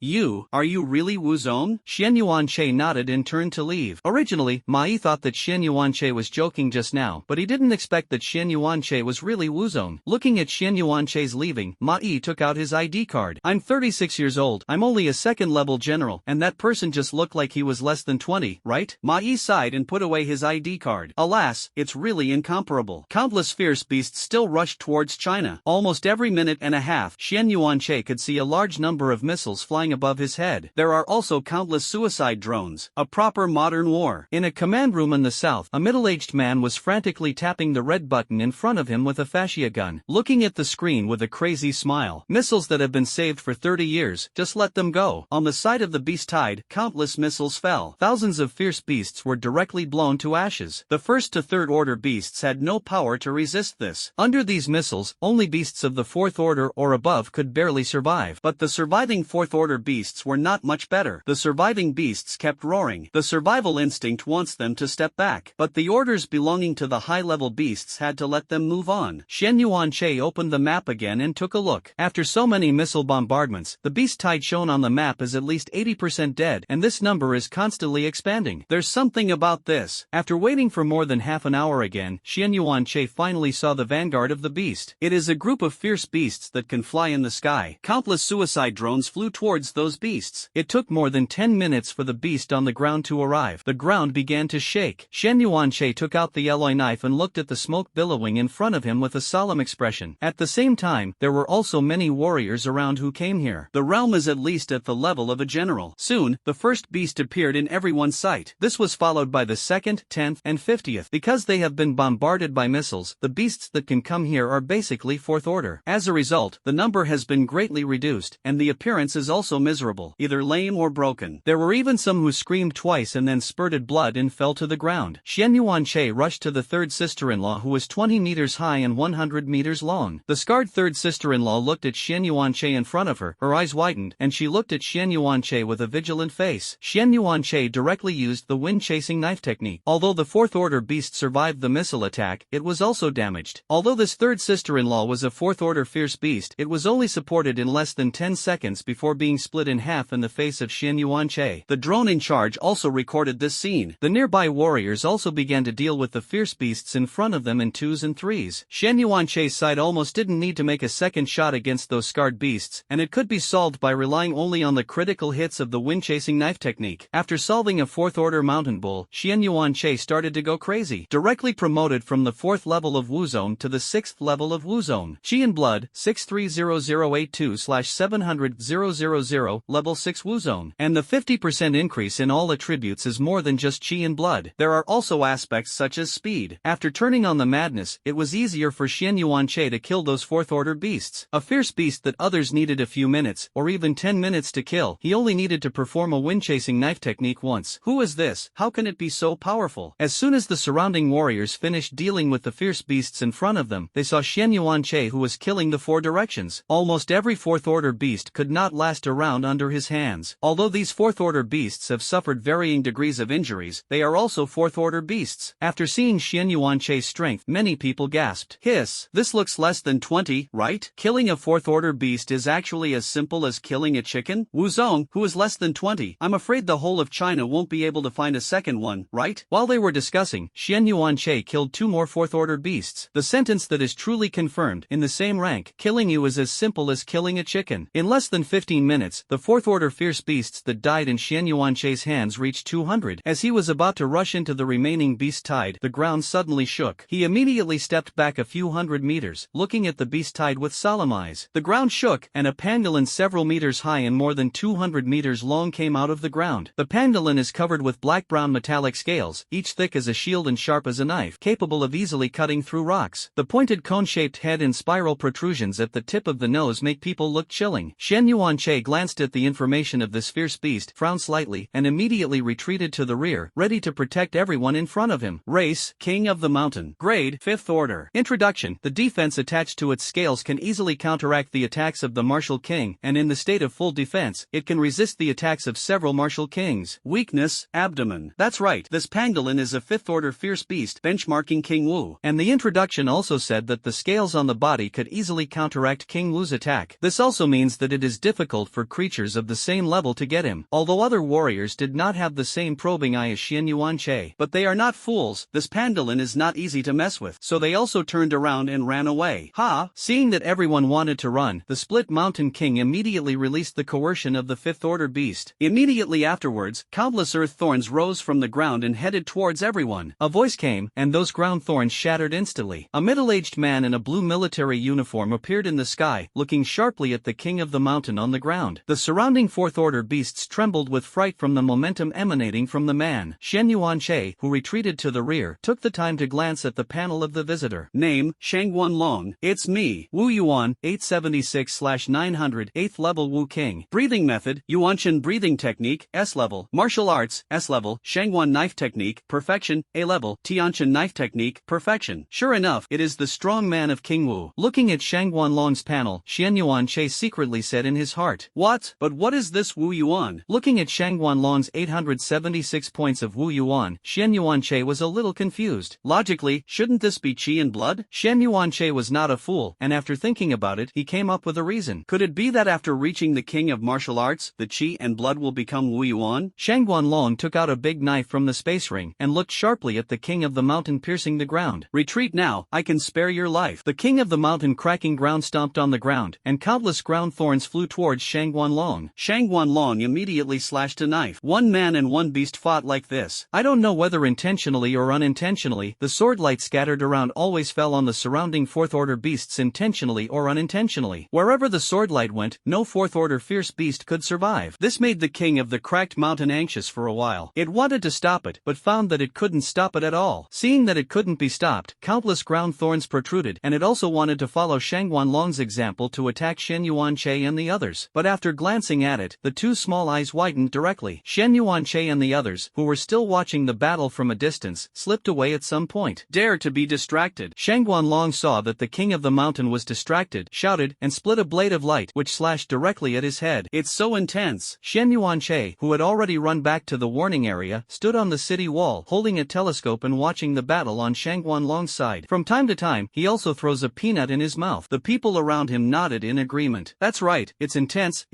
Are you really Wuzong? Xian Yuan-che nodded and turned to leave. Originally, Ma Yi thought that Xian Yuan-che was joking just now, but he didn't expect that Xian Yuan-che was really Wuzong. Looking at Xian Yuan-che's leaving, Ma Yi took out his ID card. I'm 36 years old, I'm only a second-level general, and that person just looked like he was less than 20, right? Ma Yi sighed and put away his ID card. Alas, it's really incomparable. Countless fierce beasts still rushed towards China. Almost every minute and a half, Xian Yuan-che could see a large number of missiles flying above his head. There are also countless suicide drones. A proper modern war. In a command room in the south, a middle-aged man was frantically tapping the red button in front of him with a fascia gun, looking at the screen with a crazy smile. Missiles that have been saved for 30 years, just let them go. On the side of the beast tide, countless missiles fell. Thousands of fierce beasts were directly blown to ashes. The first to third order beasts had no power to resist this. Under these missiles, only beasts of the fourth order or above could barely survive. But the surviving fourth order beasts were not much better. The surviving beasts kept roaring. The survival instinct wants them to step back. But the orders belonging to the high-level beasts had to let them move on. Xian Yuan-che opened the map again and took a look. After so many missile bombardments, the beast tide shown on the map is at least 80% dead, and this number is constantly expanding. There's something about this. After waiting for more than half an hour again, Xian Yuan-che finally saw the vanguard of the beast. It is a group of fierce beasts that can fly in the sky. Countless suicide drones flew towards those beasts. It took more than 10 minutes for the beast on the ground to arrive. The ground began to shake. Xian Yuan-che took out the alloy knife and looked at the smoke billowing in front of him with a solemn expression. At the same time, there were also many warriors around who came here. The realm is at least at the level of a general. Soon, the first beast appeared in everyone's sight. This was followed by the 2nd, 10th, and 50th. Because they have been bombarded by missiles, the beasts that can come here are basically fourth order. As a result, the number has been greatly reduced, and the appearance is also miserable, either lame or broken. There were even some who screamed twice and then spurted blood and fell to the ground. Xian Yuan-che rushed to the third sister-in-law who was 20 meters high and 100 meters long. The scarred third sister-in-law looked at Xian Yuan-che in front of her, her eyes widened, and she looked at Xian Yuan-che with a vigilant face. Xian Yuan-che directly used the wind-chasing knife technique. Although the fourth order beast survived the missile attack, it was also damaged. Although this third sister-in-law was a fourth order fierce beast, it was only supported in less than 10 seconds before being split in half in the face of Xian Yuan-che. The drone in charge also recorded this scene. The nearby warriors also began to deal with the fierce beasts in front of them in 2s and 3s. Xian Yuan-che's side almost didn't need to make a second shot against those scarred beasts, and it could be solved by relying only on the critical hits of the wind-chasing knife technique. After solving a fourth order mountain bull, Xian Yuan-che started to go crazy. Directly promoted from the 4th level of Wuzone to the 6th level of Wuzone. Qian blood, 630082/700,000, level 6 Wuzone. And the 50% increase in all attributes is more than just Qian blood. There are also aspects such as speed. After turning on the madness, it was easier for Xian Yuan-che to kill those fourth order beasts. A fierce beast that others needed a few minutes, or even 10 minutes to kill, he only needed to perform a wind-chasing knife technique once. Who is this? How can it be so powerful? As soon as the surrounding warriors finished dealing with the fierce beasts in front of them, they saw Xian Yuan-che who was killing the 4 directions. Almost every fourth order beast could not last a round under his hands. Although these fourth order beasts have suffered varying degrees of injuries, they are also fourth order beasts. After seeing Xian Yuan-che's strength, many people gasped. Hiss, this looks less than 20, right? Killing a fourth order beast is actually as simple as killing a chicken? Wuzong, who is less than 20, I'm afraid the whole of China won't be able to find a second one, right? While they were discussing, Xian Yuan-che killed 2 more fourth order beasts. The sentence that is truly confirmed, in the same rank, killing you is as simple as killing a chicken. In In less than 15 minutes, the fourth-order fierce beasts that died in Xian Yuanche's hands reached 200. As he was about to rush into the remaining beast tide, the ground suddenly shook. He immediately stepped back a few hundred meters, looking at the beast tide with solemn eyes. The ground shook, and a pangolin several meters high and more than 200 meters long came out of the ground. The pangolin is covered with black-brown metallic scales, each thick as a shield and sharp as a knife, capable of easily cutting through rocks. The pointed cone-shaped head and spiral protrusions at the tip of the nose make people look chilling. Xian Yuanche glanced at the information of this fierce beast, frowned slightly, and immediately retreated to the rear, ready to protect everyone in front of him. Race: King of the Mountain. Grade: 5th Order. Introduction: the defense attached to its scales can easily counteract the attacks of the martial king, and in the state of full defense, it can resist the attacks of several martial kings. Weakness: abdomen. That's right, this pangolin is a 5th Order fierce beast, benchmarking King Wu. And the introduction also said that the scales on the body could easily counteract King Wu's attack. This also means that it is difficult for creatures of the same level to get him. Although other warriors did not have the same probing eye as Xian Yuanche, but they are not fools, this pangolin is not easy to mess with, so they also turned around and ran away. Seeing that everyone wanted to run, the Split Mountain King immediately released the coercion of the 5th Order beast. Immediately afterwards, countless earth thorns rose from the ground and headed towards everyone. A voice came, and those ground thorns shattered instantly. A middle-aged man in a blue military uniform appeared in the sky, looking sharply at the King of the Mountain on the ground. The surrounding 4th Order beasts trembled with fright from the momentum emanating from the man. Xian Yuanche, who retreated to the rear, took the time to glance at the panel of the visitor. Name: Shangguan Long. It's me, Wu Yuan, 876/900, 8th level Wu King. Breathing method: Yuanchen breathing technique, S level. Martial arts, S level. Shangguan knife technique, perfection, A level. Tianchen knife technique, perfection. Sure enough, it is the strong man of King Wu. Looking at Shangguan Long's panel, Xian Yuanche secretly said in his heart, "What? But what is this Wu Yuan?" Looking at Shangguan Long's 876 points of Wu Yuan, Xian Yuanche was a little confused. Logically, shouldn't this be qi and blood? Xian Yuanche was not a fool, and after thinking about it, he came up with a reason. Could it be that after reaching the king of martial arts, the qi and blood will become Wu Yuan? Shangguan Long took out a big knife from the space ring, and looked sharply at the King of the Mountain piercing the ground. Retreat now, I can spare your life. The King of the Mountain cracking ground stomped on the ground, and countless ground thorns flew towards Shangguan Long. Shangguan Long immediately slashed a knife. One man and one beast fought like this. I don't know whether intentionally or unintentionally, the sword light scattered around always fell on the surrounding 4th Order beasts intentionally or unintentionally. Wherever the sword light went, no 4th Order fierce beast could survive. This made the King of the Cracked Mountain anxious for a while. It wanted to stop it, but found that it couldn't stop it at all. Seeing that it couldn't be stopped, countless ground thorns protruded, and it also wanted to follow Shangguan Long's example to attack Xian Yuanche and the others. But after glancing at it, the two small eyes widened directly. Xian Yuanche and the others, who were still watching the battle from a distance, slipped away at some point. Dare to be distracted. Shangguan Long saw that the King of the Mountain was distracted, shouted, and split a blade of light which slashed directly at his head. It's so intense. Xian Yuanche, who had already run back to the warning area, stood on the city wall, holding a telescope and watching the battle on Shangguan Long's side. From time to time, he also throws a peanut in his mouth. The people around him nodded in agreement. That's right, it's intense,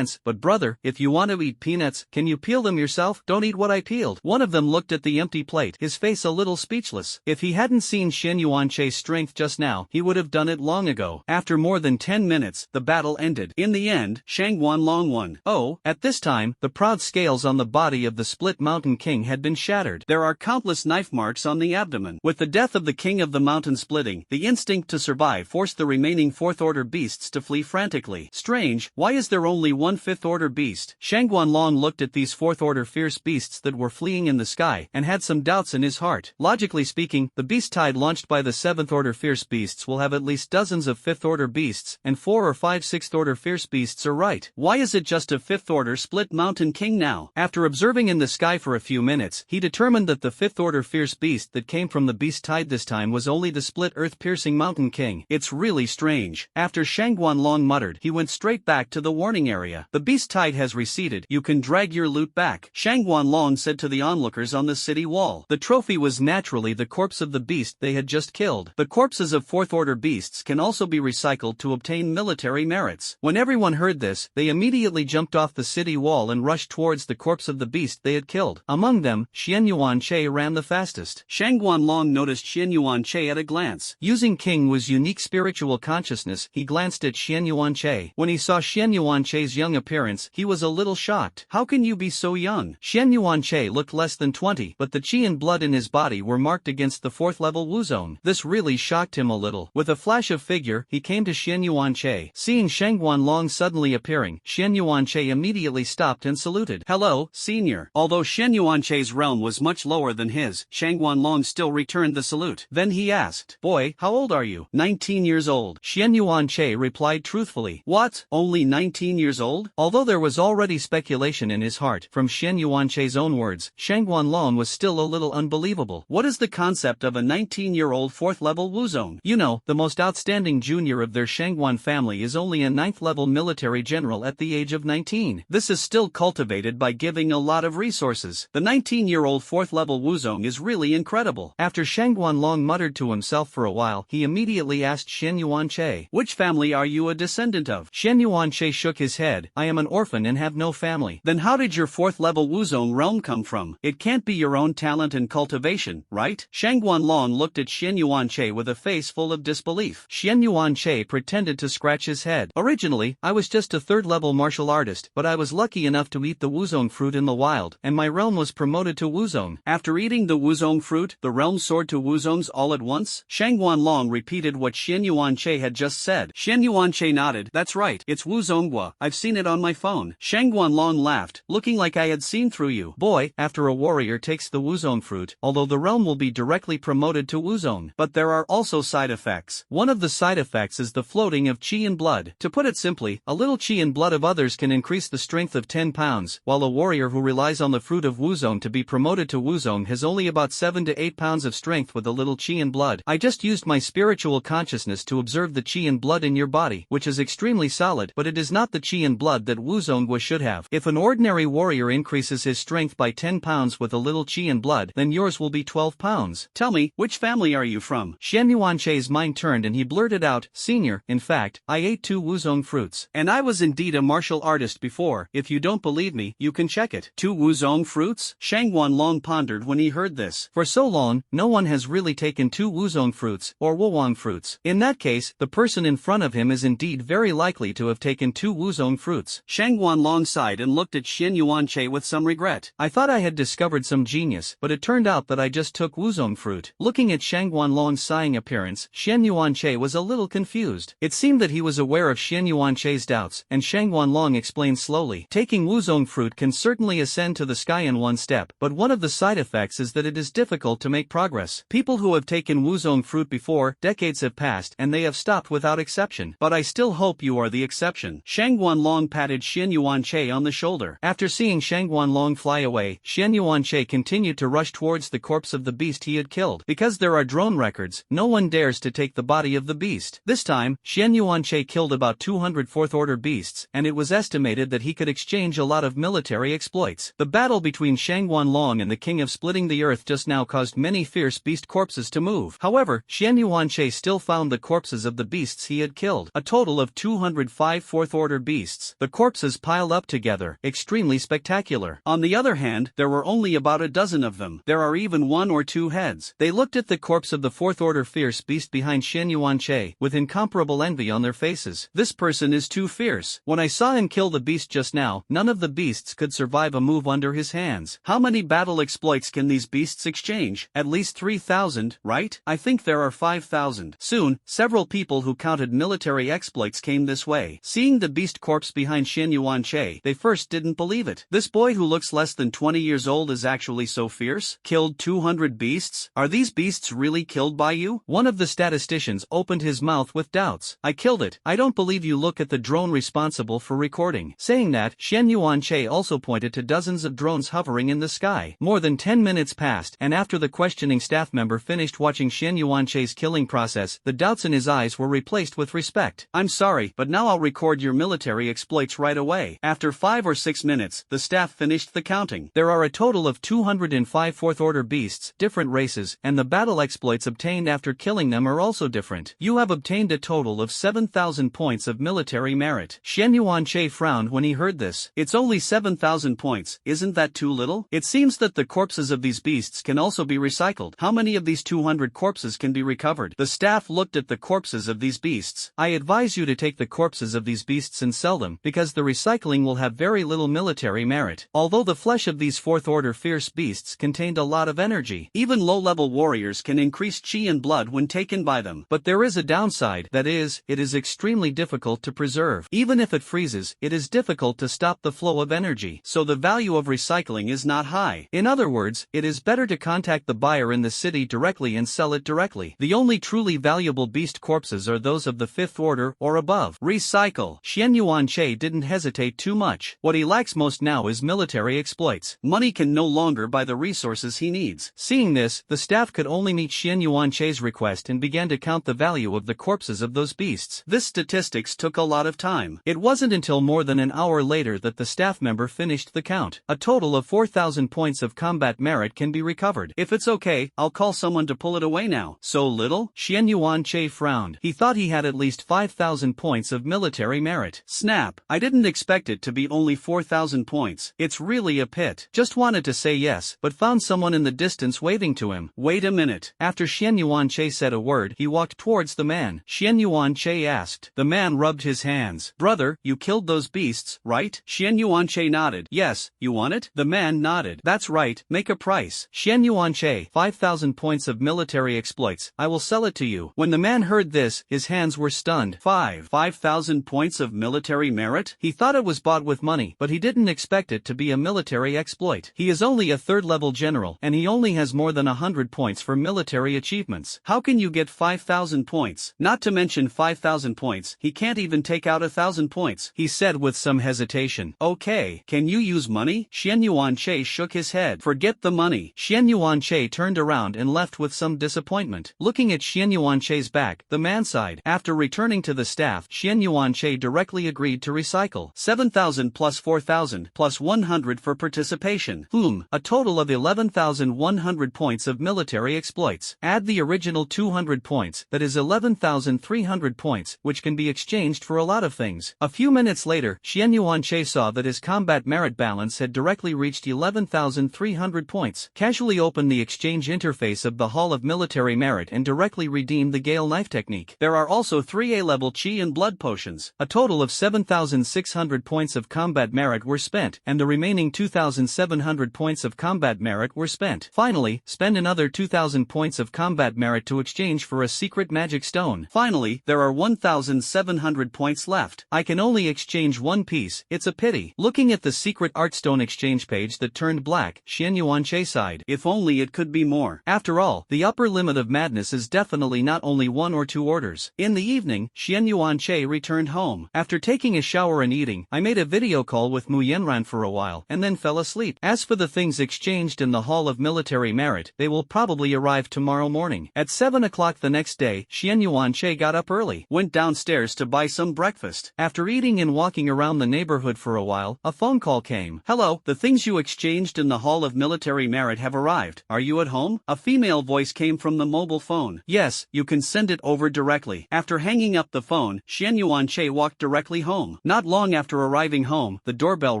but brother, if you want to eat peanuts, can you peel them yourself? Don't eat what I peeled. One of them looked at the empty plate, his face a little speechless. If he hadn't seen Xian Yuanche's strength just now, he would have done it long ago. After more than 10 minutes, the battle ended. In the end, Shangguan Long won. At this time, the proud scales on the body of the Split Mountain King had been shattered. There are countless knife marks on the abdomen. With the death of the King of the Mountain splitting, the instinct to survive forced the remaining 4th Order beasts to flee frantically. Strange, why is there only one 5th Order beast? Shangguan Long looked at these 4th Order fierce beasts that were fleeing in the sky, and had some doubts in his heart. Logically speaking, the beast tide launched by the 7th Order fierce beasts will have at least dozens of 5th Order beasts, and 4 or 5 6th Order fierce beasts are right. Why is it just a 5th Order Split Mountain King now? After observing in the sky for a few minutes, he determined that the 5th Order fierce beast that came from the beast tide this time was only the Split Earth-piercing Mountain King. It's really strange. After Shangguan Long muttered, he went straight back to the warning area. The beast tide has receded. You can drag your loot back, Shangguan Long said to the onlookers on the city wall. The trophy was naturally the corpse of the beast they had just killed. The corpses of 4th Order beasts can also be recycled to obtain military merits. When everyone heard this, they immediately jumped off the city wall and rushed towards the corpse of the beast they had killed. Among them, Xian Yuanche ran the fastest. Shangguan Long noticed Xian Yuanche at a glance. Using King Wu's unique spiritual consciousness, he glanced at Xian Yuanche. When he saw Xian Yuanche's young appearance, he was a little shocked. How can you be so young? Xian Yuanche looked less than 20, but the qi and blood in his body were marked against the 4th level Wuzong. This really shocked him a little. With a flash of figure, he came to Xian Yuanche. Seeing Shang Guanlong suddenly appearing, Xian Yuanche immediately stopped and saluted. Hello, senior. Although Xian Yuanche's realm was much lower than his, Shang Guanlong still returned the salute. Then he asked, boy, how old are you? 19 years old. Xian Yuanche replied truthfully. What? Only 19 years old? Although there was already speculation in his heart, from Xian Yuanche's own words, Shang Guanlong was still a little unbelievable. What is the concept of a 19-year-old 4th level Wuzong? You know, the most outstanding junior of their Shangguan family is only a 9th level military general at the age of 19. This is still cultivated by giving a lot of resources. The 19-year-old 4th level Wuzong is really incredible. After Shang Guanlong muttered to himself for a while, he immediately asked Xian Yuanche, which family are you a descendant of? Xian Yuanche shook his head. I am an orphan and have no family. Then how did your 4th level Wuzong realm come from? It can't be your own talent and cultivation, right? Shang Guanlong looked at Xian Yuanche with a face full of disbelief. Xian Yuanche pretended to scratch his head. Originally, I was just a 3rd level martial artist, but I was lucky enough to eat the Wuzong fruit in the wild, and my realm was promoted to Wuzong. After eating the Wuzong fruit, the realm soared to Wuzongs all at once? Shang Guanlong repeated what Xian Yuanche had just said. Xian Yuanche nodded. That's right, it's Wuzonghua. I've seen it on my phone. Shang Guanlong laughed, looking like I had seen through you. Boy, after a warrior takes the Wuzong fruit, although the realm will be directly promoted to Wuzong, but there are also side effects. One of the side effects is the floating of qi and blood. To put it simply, a little qi and blood of others can increase the strength of 10 pounds, while a warrior who relies on the fruit of Wuzong to be promoted to Wuzong has only about 7 to 8 pounds of strength with a little qi and blood. I just used my spiritual consciousness to observe the qi and blood in your body, which is extremely solid, but it is not the qi and blood that Wuzonghua should have. If an ordinary warrior increases his strength by 10 pounds with a little qi and blood, then yours will be 12 pounds. Tell me, which family are you from? Xian Yuanche's mind turned and he blurted out, Senior, in fact, I ate 2 Wuzong fruits. And I was indeed a martial artist before. If you don't believe me, you can check it. 2 Wuzong fruits? Shang Guanlong pondered when he heard this. For so long, no one has really taken 2 Wuzong fruits, or Wuwang fruits. In that case, the person in front of him is indeed very likely to have taken 2 Wuzong fruits. Shang Guanlong sighed and looked at Xian Yuanche with some regret. I thought I had discovered some genius, but it turned out that I just took Wuzong fruit. Looking at Shang Guanlong's sighing appearance, Xian Yuanche was a little confused. It seemed that he was aware of Xian Yuanche's doubts, and Shang Guanlong explained slowly. Taking Wuzong fruit can certainly ascend to the sky in one step, but one of the side effects is that it is difficult to make progress. People who have taken Wuzong fruit before, decades have passed and they have stopped without exception. But I still hope you are the exception. Shang Guanlong patted Xian Yuanche on the shoulder. After seeing Shang Guanlong fly away, Xian Yuanche continued to rush towards the corpse of the beast he had killed. Because there are drone records, no one dares to take the body of the beast. This time, Xian Yuanche killed about 200 4th-order beasts, and it was estimated that he could exchange a lot of military exploits. The battle between Shang Guanlong and the King of Splitting the Earth just now caused many fierce beast corpses to move. However, Xian Yuanche still found the corpses of the beasts he had killed. A total of 205 4th-order beasts. The corpses piled up together, extremely spectacular. On the other hand, there were only about a dozen of them. There are even 1 or 2 heads. They looked at the corpse of the 4th-order fierce beast behind Xian Yuanche, with incomparable envy on their faces. This person is too fierce. When I saw him kill the beast just now, none of the beasts could survive a move under his hands. How many battle exploits can these beasts exchange? At least 3,000, right? I think there are 5,000. Soon, several people who counted military exploits came this way. Seeing the beast corpse behind Xian Yuanche, they first didn't believe it. This boy who looks less than 20 years old is actually so fierce? Killed 200 beasts? Are these beasts really killed by you? One of the statisticians opened his mouth with doubts. I killed it. I don't believe you. Look at the drone responsible for recording. Saying that, Xian Yuanche also pointed to dozens of drones hovering in the sky. More than 10 minutes passed, and after the questioning staff member finished watching Xian Yuanche's killing process, the doubts in his eyes were replaced with respect. I'm sorry, but now I'll record your military exploits right away. After 5 or 6 minutes, the staff finished the counting. There are a total of 205 4th-order beasts, different races, and the battle exploits obtained after killing them are also different. You have obtained a total of 7,000 points of military merit. Xian Yuanche frowned when he heard this. It's only 7,000 points, isn't that too little? It seems that the corpses of these beasts can also be recycled. How many of these 200 corpses can be recovered? The staff looked at the corpses of these beasts. I advise you to take the corpses of these beasts and sell them, because the recycling will have very little military merit. Although the flesh of these 4th order fierce beasts contained a lot of energy, even low-level warriors can increase chi and blood when taken by them. But there is a downside, that is, it is extremely difficult to preserve. Even if it freezes, it is difficult to stop the flow of energy, so the value of recycling is not high. In other words, it is better to contact the buyer in the city directly and sell it directly. The only truly valuable beast corpses are those of the 5th order or above. Recycle. Xian Yuanche didn't hesitate too much. What he lacks most now is military exploits. Money can no longer buy the resources he needs. Seeing this, the staff could only meet Xian Yuanche's request and began to count the value of the corpses of those beasts. This statistics took a lot of time. It wasn't until more than an hour later that the staff member finished the count. A total of 4,000 points of combat merit can be recovered. If it's okay, I'll call someone to pull it away now. So little? Xian Yuanche frowned. He thought he had at least 5,000 points of military merit. Snap. I didn't expect it to be only 4,000 points. It's really a pit. Just wanted to say yes, but found someone in the distance waving to him. Wait a minute. After Xian Yuanche said a word, he walked towards the man. Xian Yuanche asked. The man rubbed his hands. Brother, you killed those beasts, right? Xian Yuanche nodded. Yes, you want it? The man nodded. That's right, make a price. Xian Yuanche, 5,000 points of military exploits. I will sell it to you. When the man heard this, his hands were stunned. 5,000 points of military merit? He thought it was bought with money, but he didn't expect it to be a military exploit. He is only a 3rd level general, and he only has more than 100 points for military achievements. How can you get 5,000 points? Not to mention 5,000 points, he can't even take out 1,000 points, he said with some hesitation. Okay, can you use money? Xian Yuanche shook his head. Forget the money. Xian Yuanche turned around and left with some disappointment. Looking at Xian Yuanche's back, the man sighed. After returning to the staff, Xian Yuanche directly agreed to recycle. 7,000 plus 4,000 plus 100 for participation. A total of 11,100 points of military exploits. Add the original 200 points, that is 11,300 points, which can be exchanged for a lot of things. A few minutes later, Xian Yuanche saw that his combat merit balance had directly reached 11,300 points. Casually opened the exchange interface of the Hall of Military Merit and directly redeemed the Gale Knife technique. There are also 3 A-level Chi and Blood potions. A total of 7,600 points of combat merit were spent, and the remaining 2,700 points of combat merit were spent. Finally, spend another 2,000 points of combat merit to exchange for a secret magic stone. Finally, there are 1,700 points left. I can only exchange one piece, it's a pity. Looking at the secret art stone exchange page that turned black, Xian Yuanche sighed. If only it could be more. After all, the upper limit of madness is definitely not only 1 or 2 orders. In the evening, Xian Yuanche returned home. After taking a shower and eating, I made a video call with Mu Yanran for a while, and then fell asleep. As for the things exchanged in the Hall of Military Merit, they will probably arrive tomorrow morning. At 7 o'clock the next day, Xian Yuanche got up early, went downstairs to buy some breakfast. After eating and walking around the neighborhood for a while, a phone call came. Hello, the things you exchanged in the Hall of Military Merit have arrived. Are you at home? A female voice came from the mobile phone. Yes, you can send it over directly. After hanging up the phone, Xian Yuanche walked directly home. Not long after arriving home, the doorbell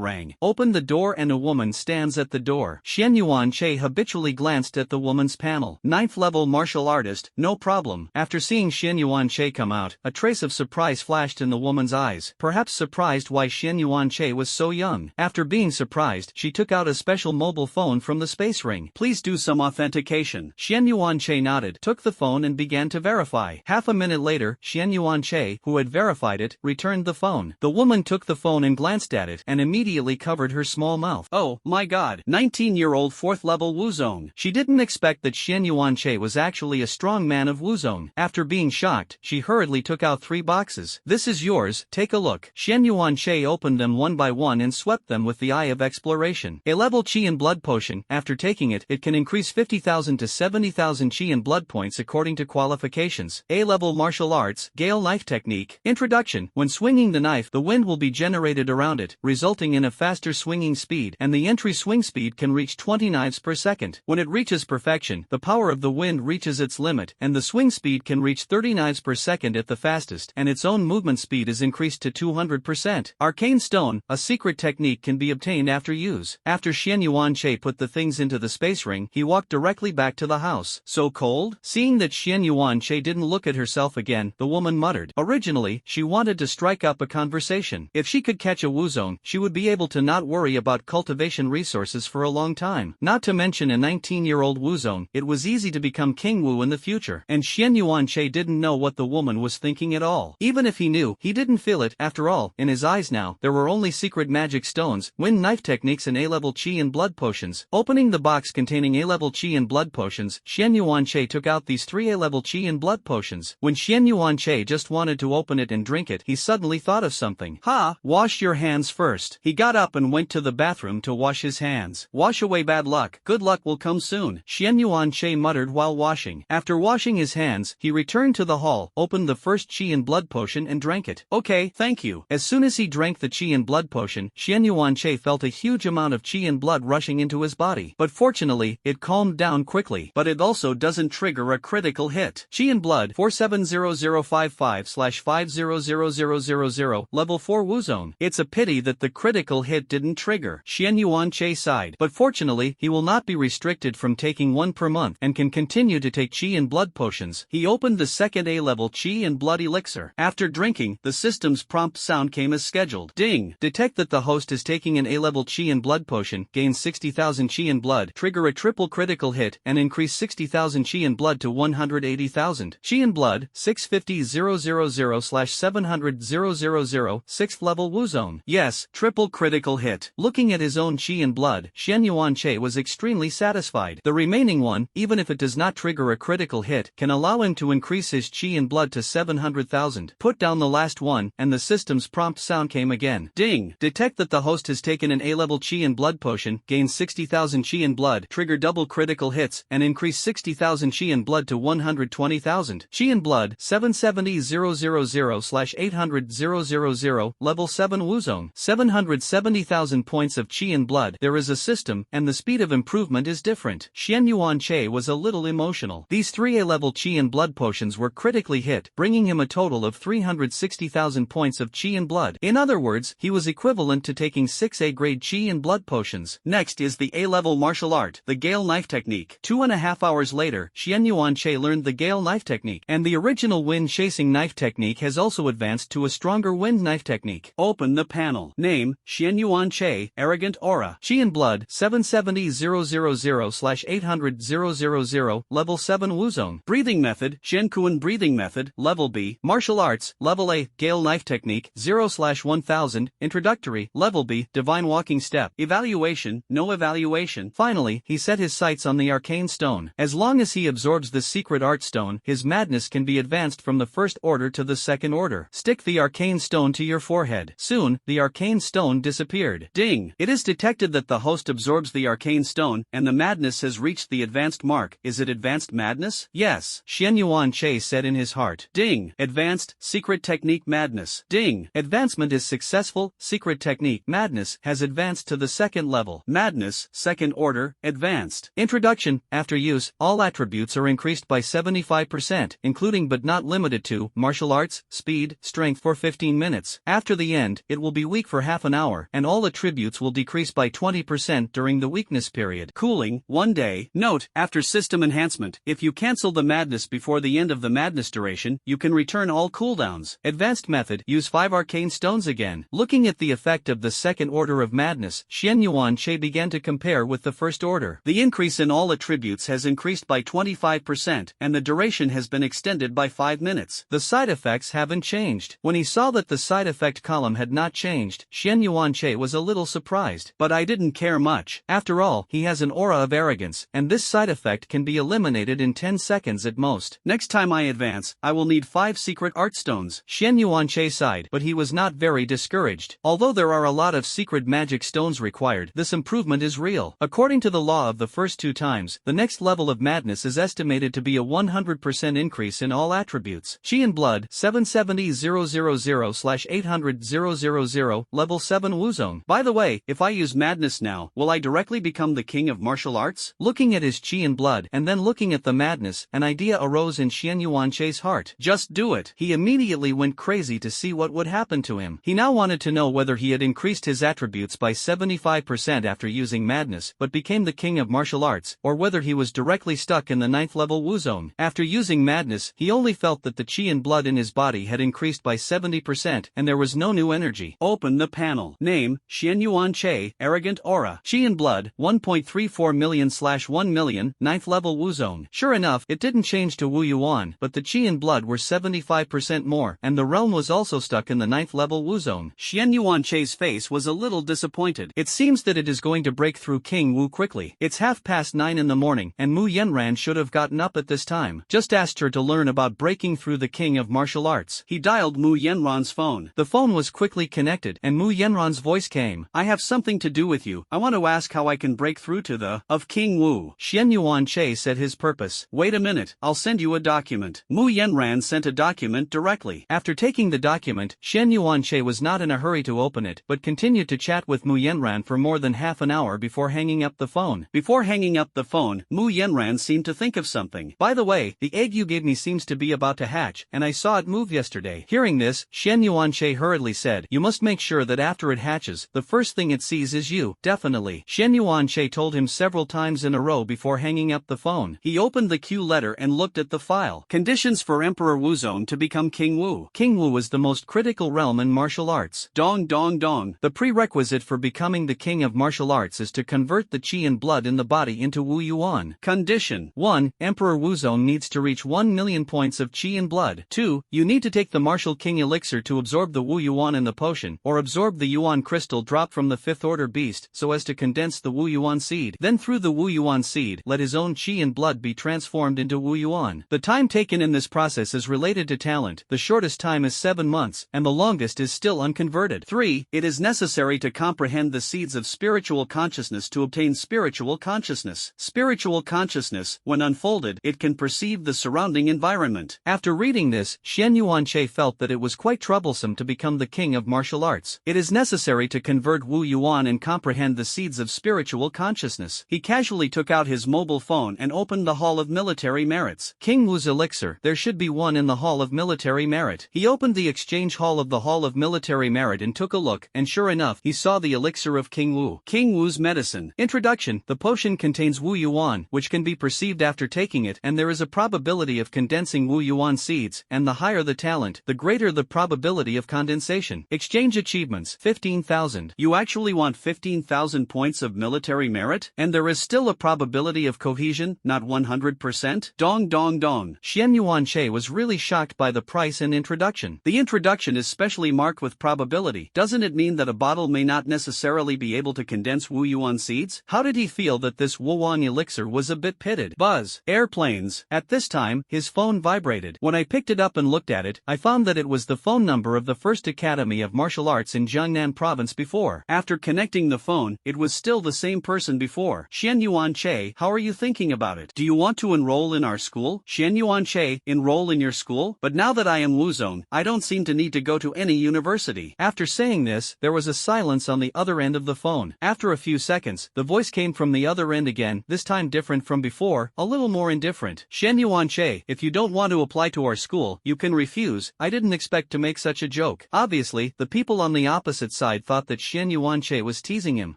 rang. Opened the door and a woman stands at the door. Xian Yuanche habitually glanced at the woman's panel. 9th level martial artist, no problem. After seeing Xian Yuanche come out, a trace of surprise flashed in the woman's eyes. Perhaps surprised why Xian Yuanche was so young. After being surprised, she took out a special mobile phone from the space ring. Please do some authentication. Xian Yuanche nodded, took the phone and began to verify. Half a minute later, Xian Yuanche, who had verified it, returned the phone. The woman took the phone and glanced at it, and immediately covered her small mouth. Oh, my god. 19-year-old 4th level Wuzong. She didn't expect that Xian Yuanche was actually a strong man of Wuzong. After being shocked, she hurriedly took out 3 boxes. This is yours, take a look. Xian Yuanche opened them one by one and swept them with the eye of exploration. A level Chi and Blood potion. After taking it, it can increase 50,000 to 70,000 Chi and Blood points according to qualifications. A-level martial arts, Gale Knife technique. Introduction. When swinging the knife, the wind will be generated around it, resulting in a faster swinging speed, and the entry swing speed can reach 20 knives per second. When it reaches perfection, the power of the wind reaches its limit, and the swing speed can reach 30 knives per second at the fastest, and its own movement speed is increased to 200%. Arcane Stone, a secret technique, can be obtained after use. After Xian Yuanche put the things into the space ring, he walked directly back to the house. So cold? Seeing that Xian Yuanche didn't look at herself again, the woman muttered. Originally, she wanted to strike up a conversation. If she could catch a Wuzong, she would be able to not worry about cultivation resources for a long time. Not to mention a 19-year-old Wuzong, it was easy to become King Wu in the future. And Xian Yuanche didn't know what the woman was thinking at all. Even if he knew, he didn't feel it. After all, in his eyes now, there were only secret magic stones, wind knife techniques and A-level chi and blood potions. Opening the box containing A-level chi and blood potions, Xian Yuanche took out these 3 A-level chi and blood potions. When Xian Yuanche just wanted to open it and drink it, he suddenly thought of something. Wash your hands first. He got up and went to the bathroom to wash his hands. Wash away bad luck. Good luck will come soon, Xian Yuanche muttered while washing. After washing his hands, he returned to the hall, opened the first chi and blood potion and drank it. Okay, thank you. As soon as he drank the chi and blood potion, Xian Yuanche felt a huge amount of chi and blood rushing into his body. But fortunately, it calmed down quickly. But it also doesn't trigger a critical hit. Chi and blood 470055/500000 level 4 Wuzong. It's a pity that the critical hit didn't trigger. Xian Yuanche sighed. But fortunately, he will not be restricted from taking one per month and can continue to take chi and blood potions. He opened the second A-level chi and blood elixir. After drinking, the system's prompt sound came as scheduled. Ding! Detect that the host is taking an A-level chi and blood potion, gain 60,000 chi and blood, trigger a triple critical hit, and increase 60,000 chi and blood to 180,000. Chi and blood, 650,000/700,000, 6th level Wuzong. Yes, triple critical hit. Looking at his own chi and blood, Xian Yuanche was extremely satisfied. The remaining one, even if it does not trigger a critical hit, can allow him to increase his chi and blood to 700,000. Put down the last one, and the system's prompt sound came again. Ding! Detect that the host has taken an A-level chi and blood potion, gain 60,000 chi and blood, trigger double critical hits, and increase 60,000 chi and blood to 120,000. Chi and blood, 770,000/800,000, level 7 Wuzong. 770,000 points of chi and blood. There is a system, and the speed of improvement is different. Xian Yuanche was a little emotional. These 3 A-level chi and blood potions were critically hit, bringing him a total of 360,000 points of chi and blood. In other words, he was equivalent to taking 6 A-grade chi and blood potions. Next is the A-level martial art, the Gale Knife Technique. 2.5 hours later, Xian Yuanche learned the Gale Knife Technique, and the original wind chasing knife technique has also advanced to a stronger wind knife technique. Open the panel. Name, Xian Yuanche, Arrogant Aura. Chi and blood, 770,000/800,000, level 7 Wuzong. Breathing method, Shenkuan breathing method, level B. Martial arts, level A, Gale Knife Technique, 0/1000, introductory, level B, Divine Walking Step. Evaluation, no evaluation. Finally, he set his sights on the Arcane Stone. As long as he absorbs the Secret Art Stone, his madness can be advanced from the first order to the second order. Stick the Arcane Stone to your forehead. Soon, the Arcane Stone disappeared. Ding! It is detected that the host absorbs the Arcane Stone, and the madness has reached the advanced mark. Is it advanced madness? Yes, Xian Yuanche said in his heart. Ding! Advanced, Secret Technique Madness. Ding! Advancement is successful, Secret Technique Madness has advanced to the second level. Madness, second order, advanced. Introduction. After use, all attributes are increased by 75%, including but not limited to, martial arts, speed, strength for 15 minutes. After the end, it will be weak for half an hour, and all attributes will decrease by 20% during the weakness period. Cooling, 1 day. Note, after system enhancement, if you cancel the madness before the end of the madness duration, you can return all cooldowns. Advanced method, use 5 arcane stones again. Looking at the effect of the second order of madness, Xian Yuanche began to compare with the first order. The increase in all attributes has increased by 25%, and the duration has been extended by 5 minutes. The side effects haven't changed. When he saw that the side effect column had not changed, Xian Yuanche was a little surprised. But I didn't care much. After all, he has an aura of arrogance, and this side effect can be eliminated in 10 seconds at most. Next time I advance, I will need 5 secret art stones. Xian Yuanche sighed, but he was not very discouraged. Although there are a lot of secret magic stones required, this improvement is real. According to the law of the first 2 times, the next level of madness is estimated to be a 100% increase in all attributes. Chi and blood, 770,000/800,000, level 7 Wuzong. By the way, if I use madness now, will I directly become the king of martial arts? Looking at his chi and blood, and then looking at the madness, an idea arose in Xian Yuanche's heart. Just do it. He immediately went crazy to see what would happen to him. He now wanted to know whether he had increased his attributes by 75% after using madness, but became the king of martial arts, or whether he was directly stuck in the 9th level Wuzong. After using madness, he only felt that the chi and blood in his body had had increased by 70% and there was no new energy. Open the panel. Name, Xianyuan Che, Arrogant Aura. Chi and Blood, 1.34 million/1 million, 9th level Wu Zone. Sure enough, it didn't change to Wu Yuan, but the Chi and Blood were 75% more, and the realm was also stuck in the 9th level Wu Zone. Xianyuan Che's face was a little disappointed. It seems that it is going to break through King Wu quickly. It's 9:30 in the morning, and Mu Yenran should have gotten up at this time. Just asked her to learn about breaking through the king of martial arts. He dialed Mu Yenran's phone. The phone was quickly connected, and Mu Yenran's voice came. I have something to do with you. I want to ask how I can break through to the of King Wu. Xianyuan Che said his purpose. Wait a minute, I'll send you a document. Mu Yenran sent a document directly. After taking the document, Xianyuan Che was not in a hurry to open it, but continued to chat with Mu Yenran for more than half an hour before hanging up the phone. Before hanging up the phone, Mu Yenran seemed to think of something. By the way, the egg you gave me seems to be about to hatch, and I saw it move yesterday. Hearing this, Xianyuan Che hurriedly said, you must make sure that after it hatches, the first thing it sees is you. Definitely. Xianyuan Che told him several times in a row before hanging up the phone. He opened the Q letter and looked at the file. Conditions for Emperor Wu Zone to become King Wu. King Wu is the most critical realm in martial arts. Dong dong dong. The prerequisite for becoming the king of martial arts is to convert the Qi and blood in the body into Wu Yuan. Condition 1. Emperor Wu Zone needs to reach 1 million points of Qi and blood. 2. You need to take the Martial King elixir to absorb the Wu Yuan in the potion, or absorb the Yuan crystal dropped from the 5th order beast so as to condense the Wu Yuan seed. Then through the Wu Yuan seed, let his own Qi and blood be transformed into Wu Yuan. The time taken in this process is related to talent. The shortest time is 7 months, and the longest is still unconverted. 3. It is necessary to comprehend the seeds of spiritual consciousness to obtain spiritual consciousness. Spiritual consciousness, when unfolded, it can perceive the surrounding environment. After reading this, Xianyuan Che felt that it was quite troublesome to become the king of martial arts. It is necessary to convert Wu Yuan and comprehend the seeds of spiritual consciousness. He casually took out his mobile phone and opened the Hall of Military Merits. King Wu's elixir, there should be one in the Hall of Military Merit. He opened the exchange hall of the Hall of Military Merit and took a look, and sure enough, he saw the elixir of King Wu. King Wu's medicine. Introduction. The potion contains Wu Yuan, which can be perceived after taking it, and there is a probability of condensing Wu Yuan seeds, and the higher the talent, the greater the probability of condensation. Exchange achievements. 15,000. You actually want 15,000 points of military merit? And there is still a probability of cohesion, not 100%? Dong dong dong. Xianyuan Che was really shocked by the price and introduction. The introduction is specially marked with probability. Doesn't it mean that a bottle may not necessarily be able to condense Wu Yuan seeds? How did he feel that this Wu Yuan elixir was a bit pitted? Buzz. Airplanes. At this time, his phone vibrated. When I picked it up and looked at it, I found that it was the phone number of the First Academy of Martial Arts in Jiangnan Province before. After connecting the phone, it was still the same person before. Xianyuan Che, how are you thinking about it? Do you want to enroll in our school? Xianyuan Che, enroll in your school? But now that I am Wu Zone, I don't seem to need to go to any university. After saying this, there was a silence on the other end of the phone. After a few seconds, the voice came from the other end again, this time different from before, a little more indifferent. Xianyuan Che, if you don't want to apply to our school, you can refuse. I didn't expect to make such a joke. Obviously, the people on the opposite side thought that Xianyuan Che was teasing him.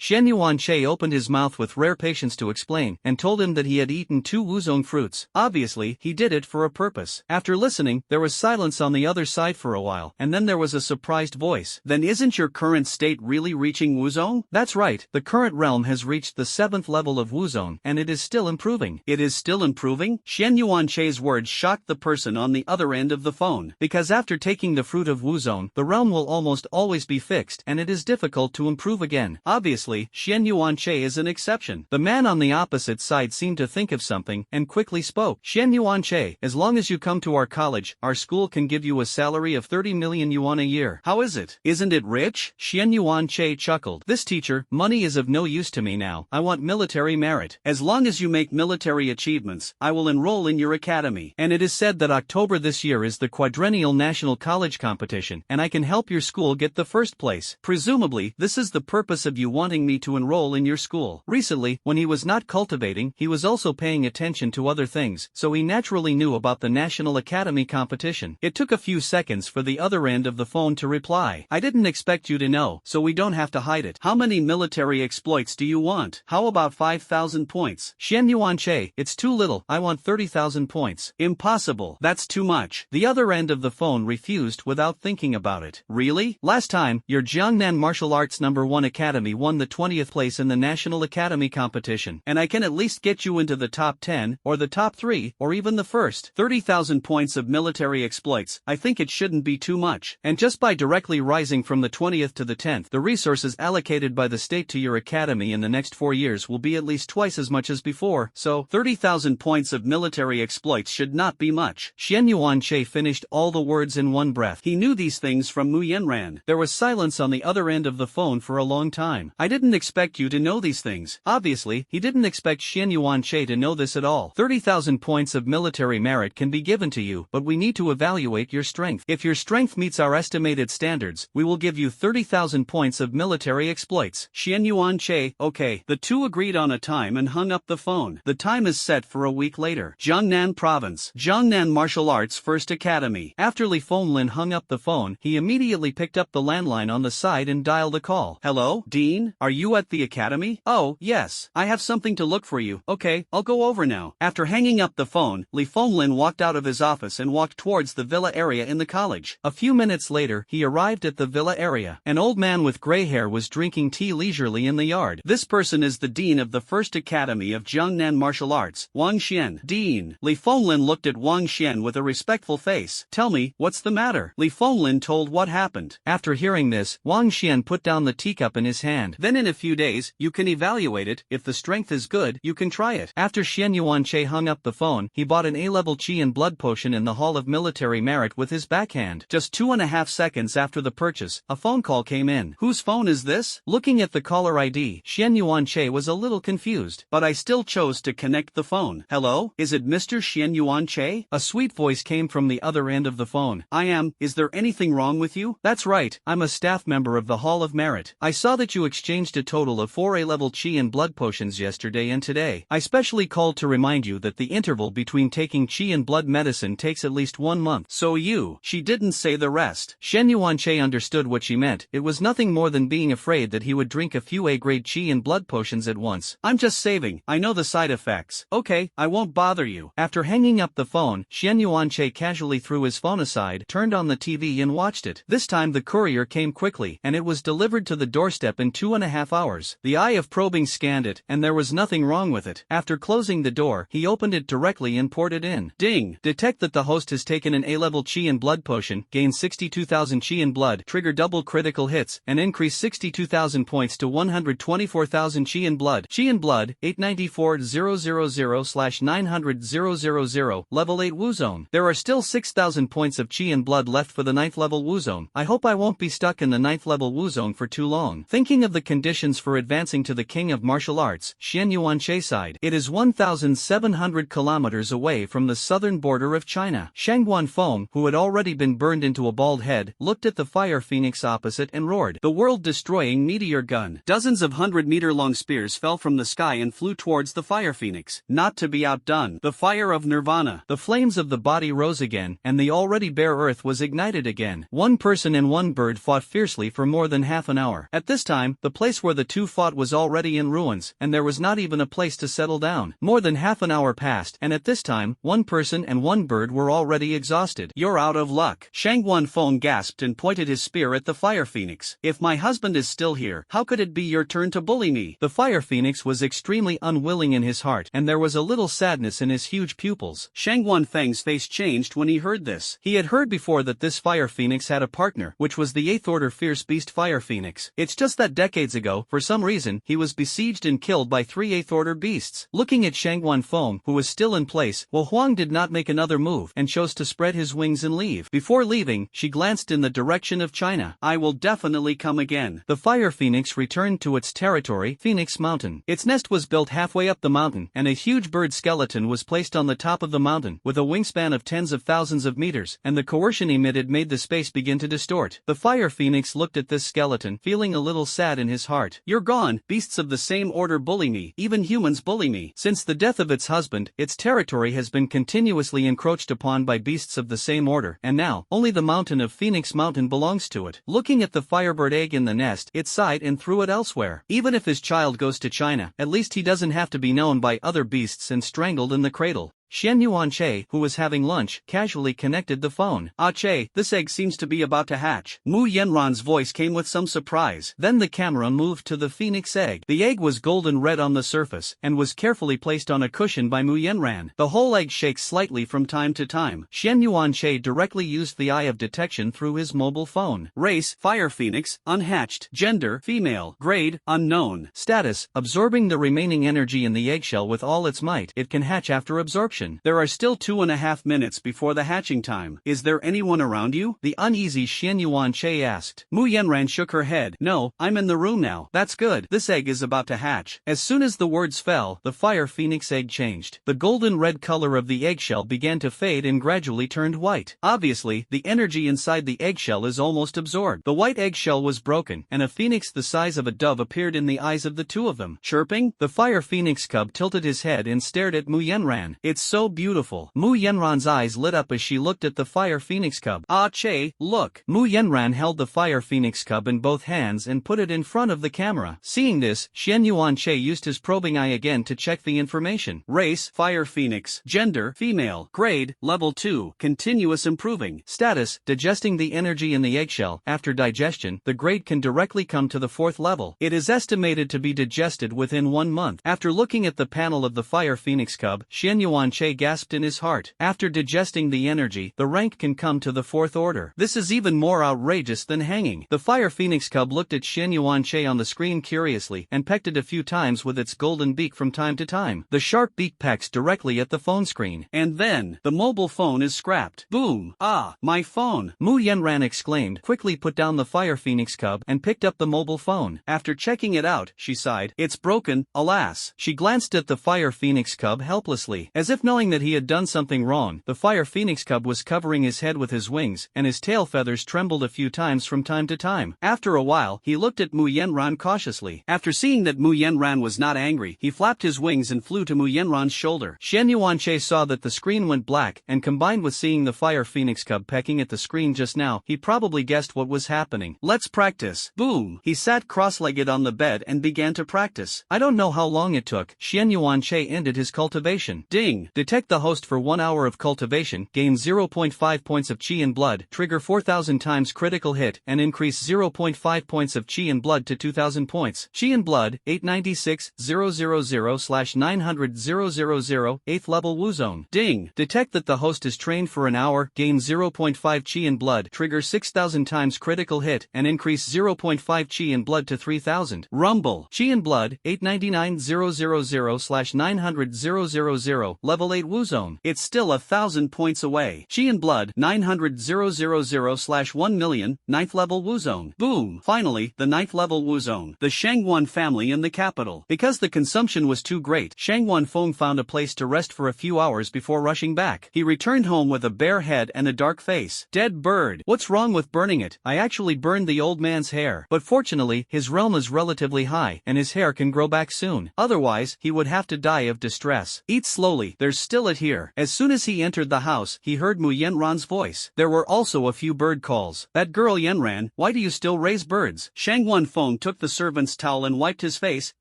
Xianyuan Che opened his mouth with rare patience to explain, and told him that he had eaten 2 Wuzong fruits. Obviously, he did it for a purpose. After listening, there was silence on the other side for a while, and then there was a surprised voice. Then isn't your current state really reaching Wuzong? That's right, the current realm has reached the 7th level of Wuzong, and it is still improving. It is still improving? Xianyuan Che's words shocked the person on the other end of the phone. Because after taking the fruit of Wuzong, the realm will almost always be fixed, and it is difficult to improve again. Obviously, Xianyuan Che is an exception. The man on the opposite side seemed to think of something, and quickly spoke. Xianyuan Che, as long as you come to our college, our school can give you a salary of 30 million yuan a year. How is it? Isn't it rich? Xianyuan Che chuckled. This teacher, money is of no use to me now. I want military merit. As long as you make military achievements, I will enroll in your academy. And it is said that October this year is the quadrennial national college competition, and I can help your school get the first place. Presumably, this is the purpose of you wanting me to enroll in your school. Recently, when he was not cultivating, he was also paying attention to other things, so he naturally knew about the National Academy competition. It took a few seconds for the other end of the phone to reply. I didn't expect you to know, so we don't have to hide it. How many military exploits do you want? How about 5,000 points? Xianyuan Che, it's too little. I want 30,000 points. Impossible. That's too much. The other end of the the phone refused without thinking about it. Really? Last time, your Jiangnan Martial Arts #1 Academy won the 20th place in the National Academy competition, and I can at least get you into the top 10, or the top 3, or even the first. 30,000 points of military exploits. I think it shouldn't be too much. And just by directly rising from the 20th to the 10th, the resources allocated by the state to your academy in the next 4 years will be at least twice as much as before, so 30,000 points of military exploits should not be much. Xian Yuanche finished all the words in one breath. He knew these things from Mu Yanran. There was silence on the other end of the phone for a long time. I didn't expect you to know these things. Obviously, he didn't expect Xian Yuanche to know this at all. 30,000 points of military merit can be given to you, but we need to evaluate your strength. If your strength meets our estimated standards, we will give you 30,000 points of military exploits. Xian Yuanche, okay. The two agreed on a time and hung up the phone. The time is set for a week later. Jiangnan Province. Jiangnan Martial Arts First Academy. After Li Fenglin hung up the phone, he immediately picked up the landline on the side and dialed a call. Hello, Dean? Are you at the academy? Oh, yes. I have something to look for you. Okay, I'll go over now. After hanging up the phone, Li Fenglin walked out of his office and walked towards the villa area in the college. A few minutes later, he arrived at the villa area. An old man with gray hair was drinking tea leisurely in the yard. This person is the dean of the First Academy of Jiangnan Martial Arts, Wang Xian. Dean. Li Fenglin looked at Wang Xian with a respectful face. Tell me, what's the matter? Li Fenglin told what happened. After hearing this, Wang Xian put down the teacup in his hand. Then in a few days, you can evaluate it. If the strength is good, you can try it. After Xian Yuanche hung up the phone, he bought an A-level Qi and blood potion in the Hall of Military Merit with his backhand. Just 2.5 seconds after the purchase, a phone call came in. Whose phone is this? Looking at the caller ID, Xian Yuanche was a little confused, but I still chose to connect the phone. Hello? Is it Mr. Xian Yuanche? A sweet voice came from the other end of the phone. I am. Is there anything wrong with you? That's right, I'm a staff member of the Hall of Merit. I saw that you exchanged a total of 4 A-level Qi and blood potions yesterday and today. I specially called to remind you that the interval between taking Qi and blood medicine takes at least 1 month. So you. She didn't say the rest. Xian Yuanche understood what she meant. It was nothing more than being afraid that he would drink a few A-grade Qi and blood potions at once. I'm just saving. I know the side effects. Okay, I won't bother you. After hanging up the phone, Xian Yuanche casually threw his phone aside, turned on the TV and watched it. This time the courier came quickly, and it was delivered to the doorstep in 2.5 hours. The eye of probing scanned it, and there was nothing wrong with it. After closing the door, he opened it directly and poured it in. Ding! Detect that the host has taken an A-level Qi and blood potion, gain 62,000 Qi and blood, trigger double critical hits, and increase 62,000 points to 124,000 Qi and blood. Qi and blood, 894,000/900,000, level 8 Wu Zone. There are still 6,000 points of Qi and blood left for the 9th level Wu Zone. I hope I won't be stuck in the 9th level Wu Zone for too long. Thinking of the conditions for advancing to the King of Martial Arts, Xian Yuanche sighed. It is 1,700 kilometers away from the southern border of China. Shang Guanfeng, who had already been burned into a bald head, looked at the fire phoenix opposite and roared. The world-destroying meteor gun. Dozens of 100-meter-long spears fell from the sky and flew towards the fire phoenix. Not to be outdone. The fire of nirvana. The flames of the body rose again, and the already bare earth was ignited again. One person and one bird fought fiercely for more than half an hour. At this time, the place where the two fought was already in ruins, and there was not even a place to settle down. More than half an hour passed, and at this time, one person and one bird were already exhausted. You're out of luck. Shang Guanfeng gasped and pointed his spear at the fire phoenix. If my husband is still here, how could it be your turn to bully me? The fire phoenix was extremely unwilling in his heart, and there was a little sadness in his huge pupils. Shang Guanfeng's face changed when he heard this. He had heard before that this fire phoenix had a partner, which was the 8th order fierce beast fire phoenix. It's just that decades ago, for some reason, he was besieged and killed by 3 8th order beasts. Looking at Shang Guanfeng, who was still in place, Wu Huang did not make another move and chose to spread his wings and leave. Before leaving, she glanced in the direction of China. I will definitely come again. The fire phoenix returned to its territory, Phoenix Mountain. Its nest was built halfway up the mountain, and a huge bird skeleton was placed on the top of the mountain, with a wingspan of tens of thousands of meters, and the coercion emitted made the space begin to distort. The fire phoenix looked at this skeleton, feeling a little sad in his heart. You're gone. Beasts of the same order bully me. Even humans bully me. Since the death of its husband, its territory has been continuously encroached upon by beasts of the same order, and now, only the mountain of Phoenix Mountain belongs to it. Looking at the firebird egg in the nest, it sighed and threw it elsewhere. Even if his child goes to China, at least he doesn't have to be known by other beasts and strangled in the cradle. Xian Yuanche, who was having lunch, casually connected the phone. "Ah Che, this egg seems to be about to hatch." Mu Yanran's voice came with some surprise. Then the camera moved to the phoenix egg. The egg was golden red on the surface, and was carefully placed on a cushion by Mu Yanran. The whole egg shakes slightly from time to time. Xian Yuanche directly used the eye of detection through his mobile phone. Race, fire phoenix, unhatched. Gender, female. Grade, unknown. Status, absorbing the remaining energy in the eggshell with all its might. It can hatch after absorption. There are still 2.5 minutes before the hatching time. Is there anyone around you? The uneasy Xian Yuanche asked. Mu Yanran shook her head. No, I'm in the room now. That's good. This egg is about to hatch. As soon as the words fell, the fire phoenix egg changed. The golden red color of the eggshell began to fade and gradually turned white. Obviously, the energy inside the eggshell is almost absorbed. The white eggshell was broken, and a phoenix the size of a dove appeared in the eyes of the two of them. Chirping, the fire phoenix cub tilted his head and stared at Mu Yanran. It's so beautiful. Mu Yanran's eyes lit up as she looked at the fire phoenix cub. Ah Che, look. Mu Yanran held the fire phoenix cub in both hands and put it in front of the camera. Seeing this, Xian Yuanche used his probing eye again to check the information. Race, fire phoenix. Gender, female. Grade, level 2. Continuous improving. Status, digesting the energy in the eggshell. After digestion, the grade can directly come to the 4th level. It is estimated to be digested within 1 month. After looking at the panel of the fire phoenix cub, Xian Yuanche gasped in his heart. After digesting the energy, the rank can come to the 4th order. This is even more outrageous than hanging. The fire phoenix cub looked at Xian Yuanche on the screen curiously and pecked it a few times with its golden beak from time to time. The sharp beak pecks directly at the phone screen. And then, the mobile phone is scrapped. Boom! Ah, my phone! Mu Yanran exclaimed, quickly put down the fire phoenix cub and picked up the mobile phone. After checking it out, she sighed. It's broken, alas. She glanced at the fire phoenix cub helplessly. As if knowing that he had done something wrong, the fire phoenix cub was covering his head with his wings, and his tail feathers trembled a few times from time to time. After a while, he looked at Mu Yanran cautiously. After seeing that Mu Yanran was not angry, he flapped his wings and flew to Mu Yanran's shoulder. Xian Yuanche saw that the screen went black, and combined with seeing the fire phoenix cub pecking at the screen just now, he probably guessed what was happening. Let's practice. Boom! He sat cross-legged on the bed and began to practice. I don't know how long it took. Xian Yuanche ended his cultivation. Ding! Detect the host for 1 hour of cultivation, gain 0.5 points of chi and blood, trigger 4,000 times critical hit, and increase 0.5 points of chi and blood to 2,000 points. Chi and blood, 896,000/900,000, 8th level Wu Zone. Ding! Detect that the host is trained for an hour, gain 0.5 chi and blood, trigger 6,000 times critical hit, and increase 0.5 chi and blood to 3,000. Rumble. Chi and blood, 899,000/900,000, level 8 Wu Zone. It's still 1,000 points away. Chi and blood, 900,000/1,000,000, 9th level Wu Zone. Boom! Finally, the 9th level Wu Zone. The Shangwan family in the capital. Because the consumption was too great, Shangwan Feng found a place to rest for a few hours before rushing back. He returned home with a bare head and a dark face. Dead bird. What's wrong with burning it? I actually burned the old man's hair. But fortunately, his realm is relatively high, and his hair can grow back soon. Otherwise, he would have to die of distress. Eat slowly, there's still it here. As soon as he entered the house, he heard Mu Yanran's voice. There were also a few bird calls. That girl Yanran, why do you still raise birds? Shangwan Feng took the servant's towel and wiped his face,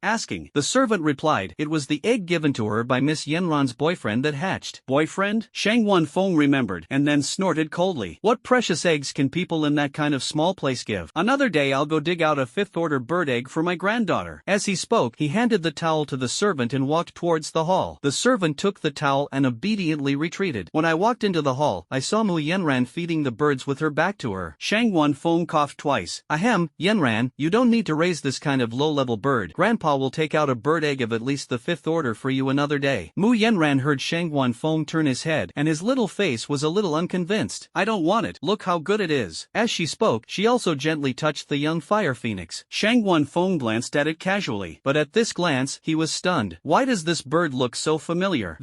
asking. The servant replied, it was the egg given to her by Miss Yanran's boyfriend that hatched. Boyfriend? Shangwan Feng remembered, and then snorted coldly. What precious eggs can people in that kind of small place give? Another day I'll go dig out a 5th order bird egg for my granddaughter. As he spoke, he handed the towel to the servant and walked towards the hall. The servant took the towel and obediently retreated. When I walked into the hall, I saw Mu Yanran feeding the birds with her back to her. Shangwan Feng coughed twice. Ahem, Yanran, you don't need to raise this kind of low-level bird. Grandpa will take out a bird egg of at least the 5th order for you another day. Mu Yanran heard Shangwan Feng turn his head, and his little face was a little unconvinced. I don't want it. Look how good it is. As she spoke, she also gently touched the young fire phoenix. Shangwan Feng glanced at it casually, but at this glance, he was stunned. Why does this bird look so familiar?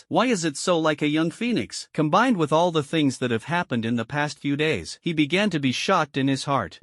Why is it so like a young phoenix? Combined with all the things that have happened in the past few days, he began to be shocked in his heart.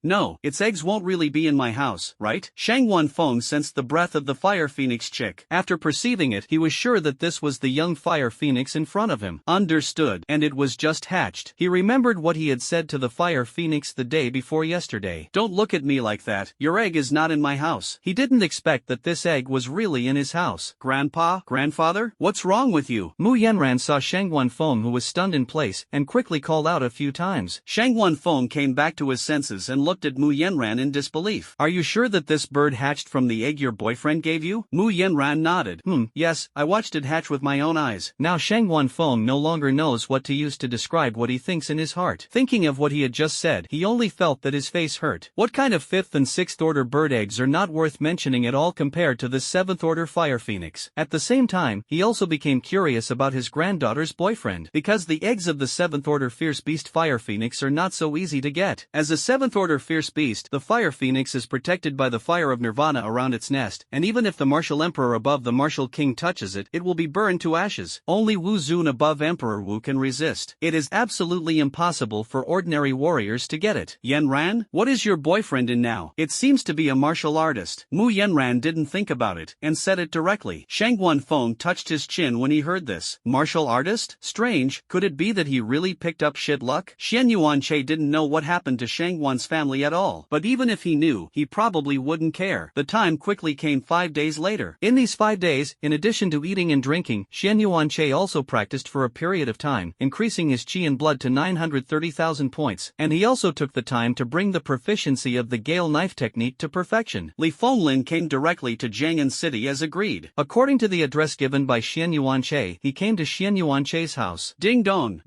No, its eggs won't really be in my house, right? Shangwan Feng sensed the breath of the fire phoenix chick. After perceiving it, he was sure that this was the young fire phoenix in front of him. Understood, and it was just hatched. He remembered what he had said to the fire phoenix the day before yesterday. Don't look at me like that. Your egg is not in my house. He didn't expect that this egg was really in his house. Grandpa? Grandfather? grandfather? What's wrong with you? Mu Yanran saw Shang Wanfeng, who was stunned in place, and quickly called out a few times. Shang Wanfeng came back to his senses and looked at Mu Yanran in disbelief. Are you sure that this bird hatched from the egg your boyfriend gave you? Mu Yanran nodded. Yes, I watched it hatch with my own eyes. Now Shang Wanfeng no longer knows what to use to describe what he thinks in his heart. Thinking of what he had just said, he only felt that his face hurt. What kind of 5th and 6th order bird eggs are not worth mentioning at all compared to this 7th order fire phoenix? At the same time, he also became curious about his granddaughter's boyfriend, because the eggs of the 7th order fierce beast fire phoenix are not so easy to get. As a 7th order fierce beast, the fire phoenix is protected by the fire of nirvana around its nest, and even if the martial emperor above the martial king touches it, it will be burned to ashes. Only Wu Zun above Emperor Wu can resist. It is absolutely impossible for ordinary warriors to get it. Yanran, what is your boyfriend in now? It seems to be a martial artist. Mu Yanran didn't think about it, and said it directly. Shang Wanfeng touched his chin when he heard this. Martial artist? Strange, could it be that he really picked up shit luck? Xian Yuanche didn't know what happened to Shang Wan's family at all, but even if he knew, he probably wouldn't care. The time quickly came 5 days later. In these 5 days, in addition to eating and drinking, Xian Yuanche also practiced for a period of time, increasing his qi and blood to 930,000 points, and he also took the time to bring the proficiency of the Gale knife technique to perfection. Li Fenglin came directly to Jiang'an City as agreed. According to the address given by Xian Yuanche, he came to Xian Yuanche's house. Ding dong,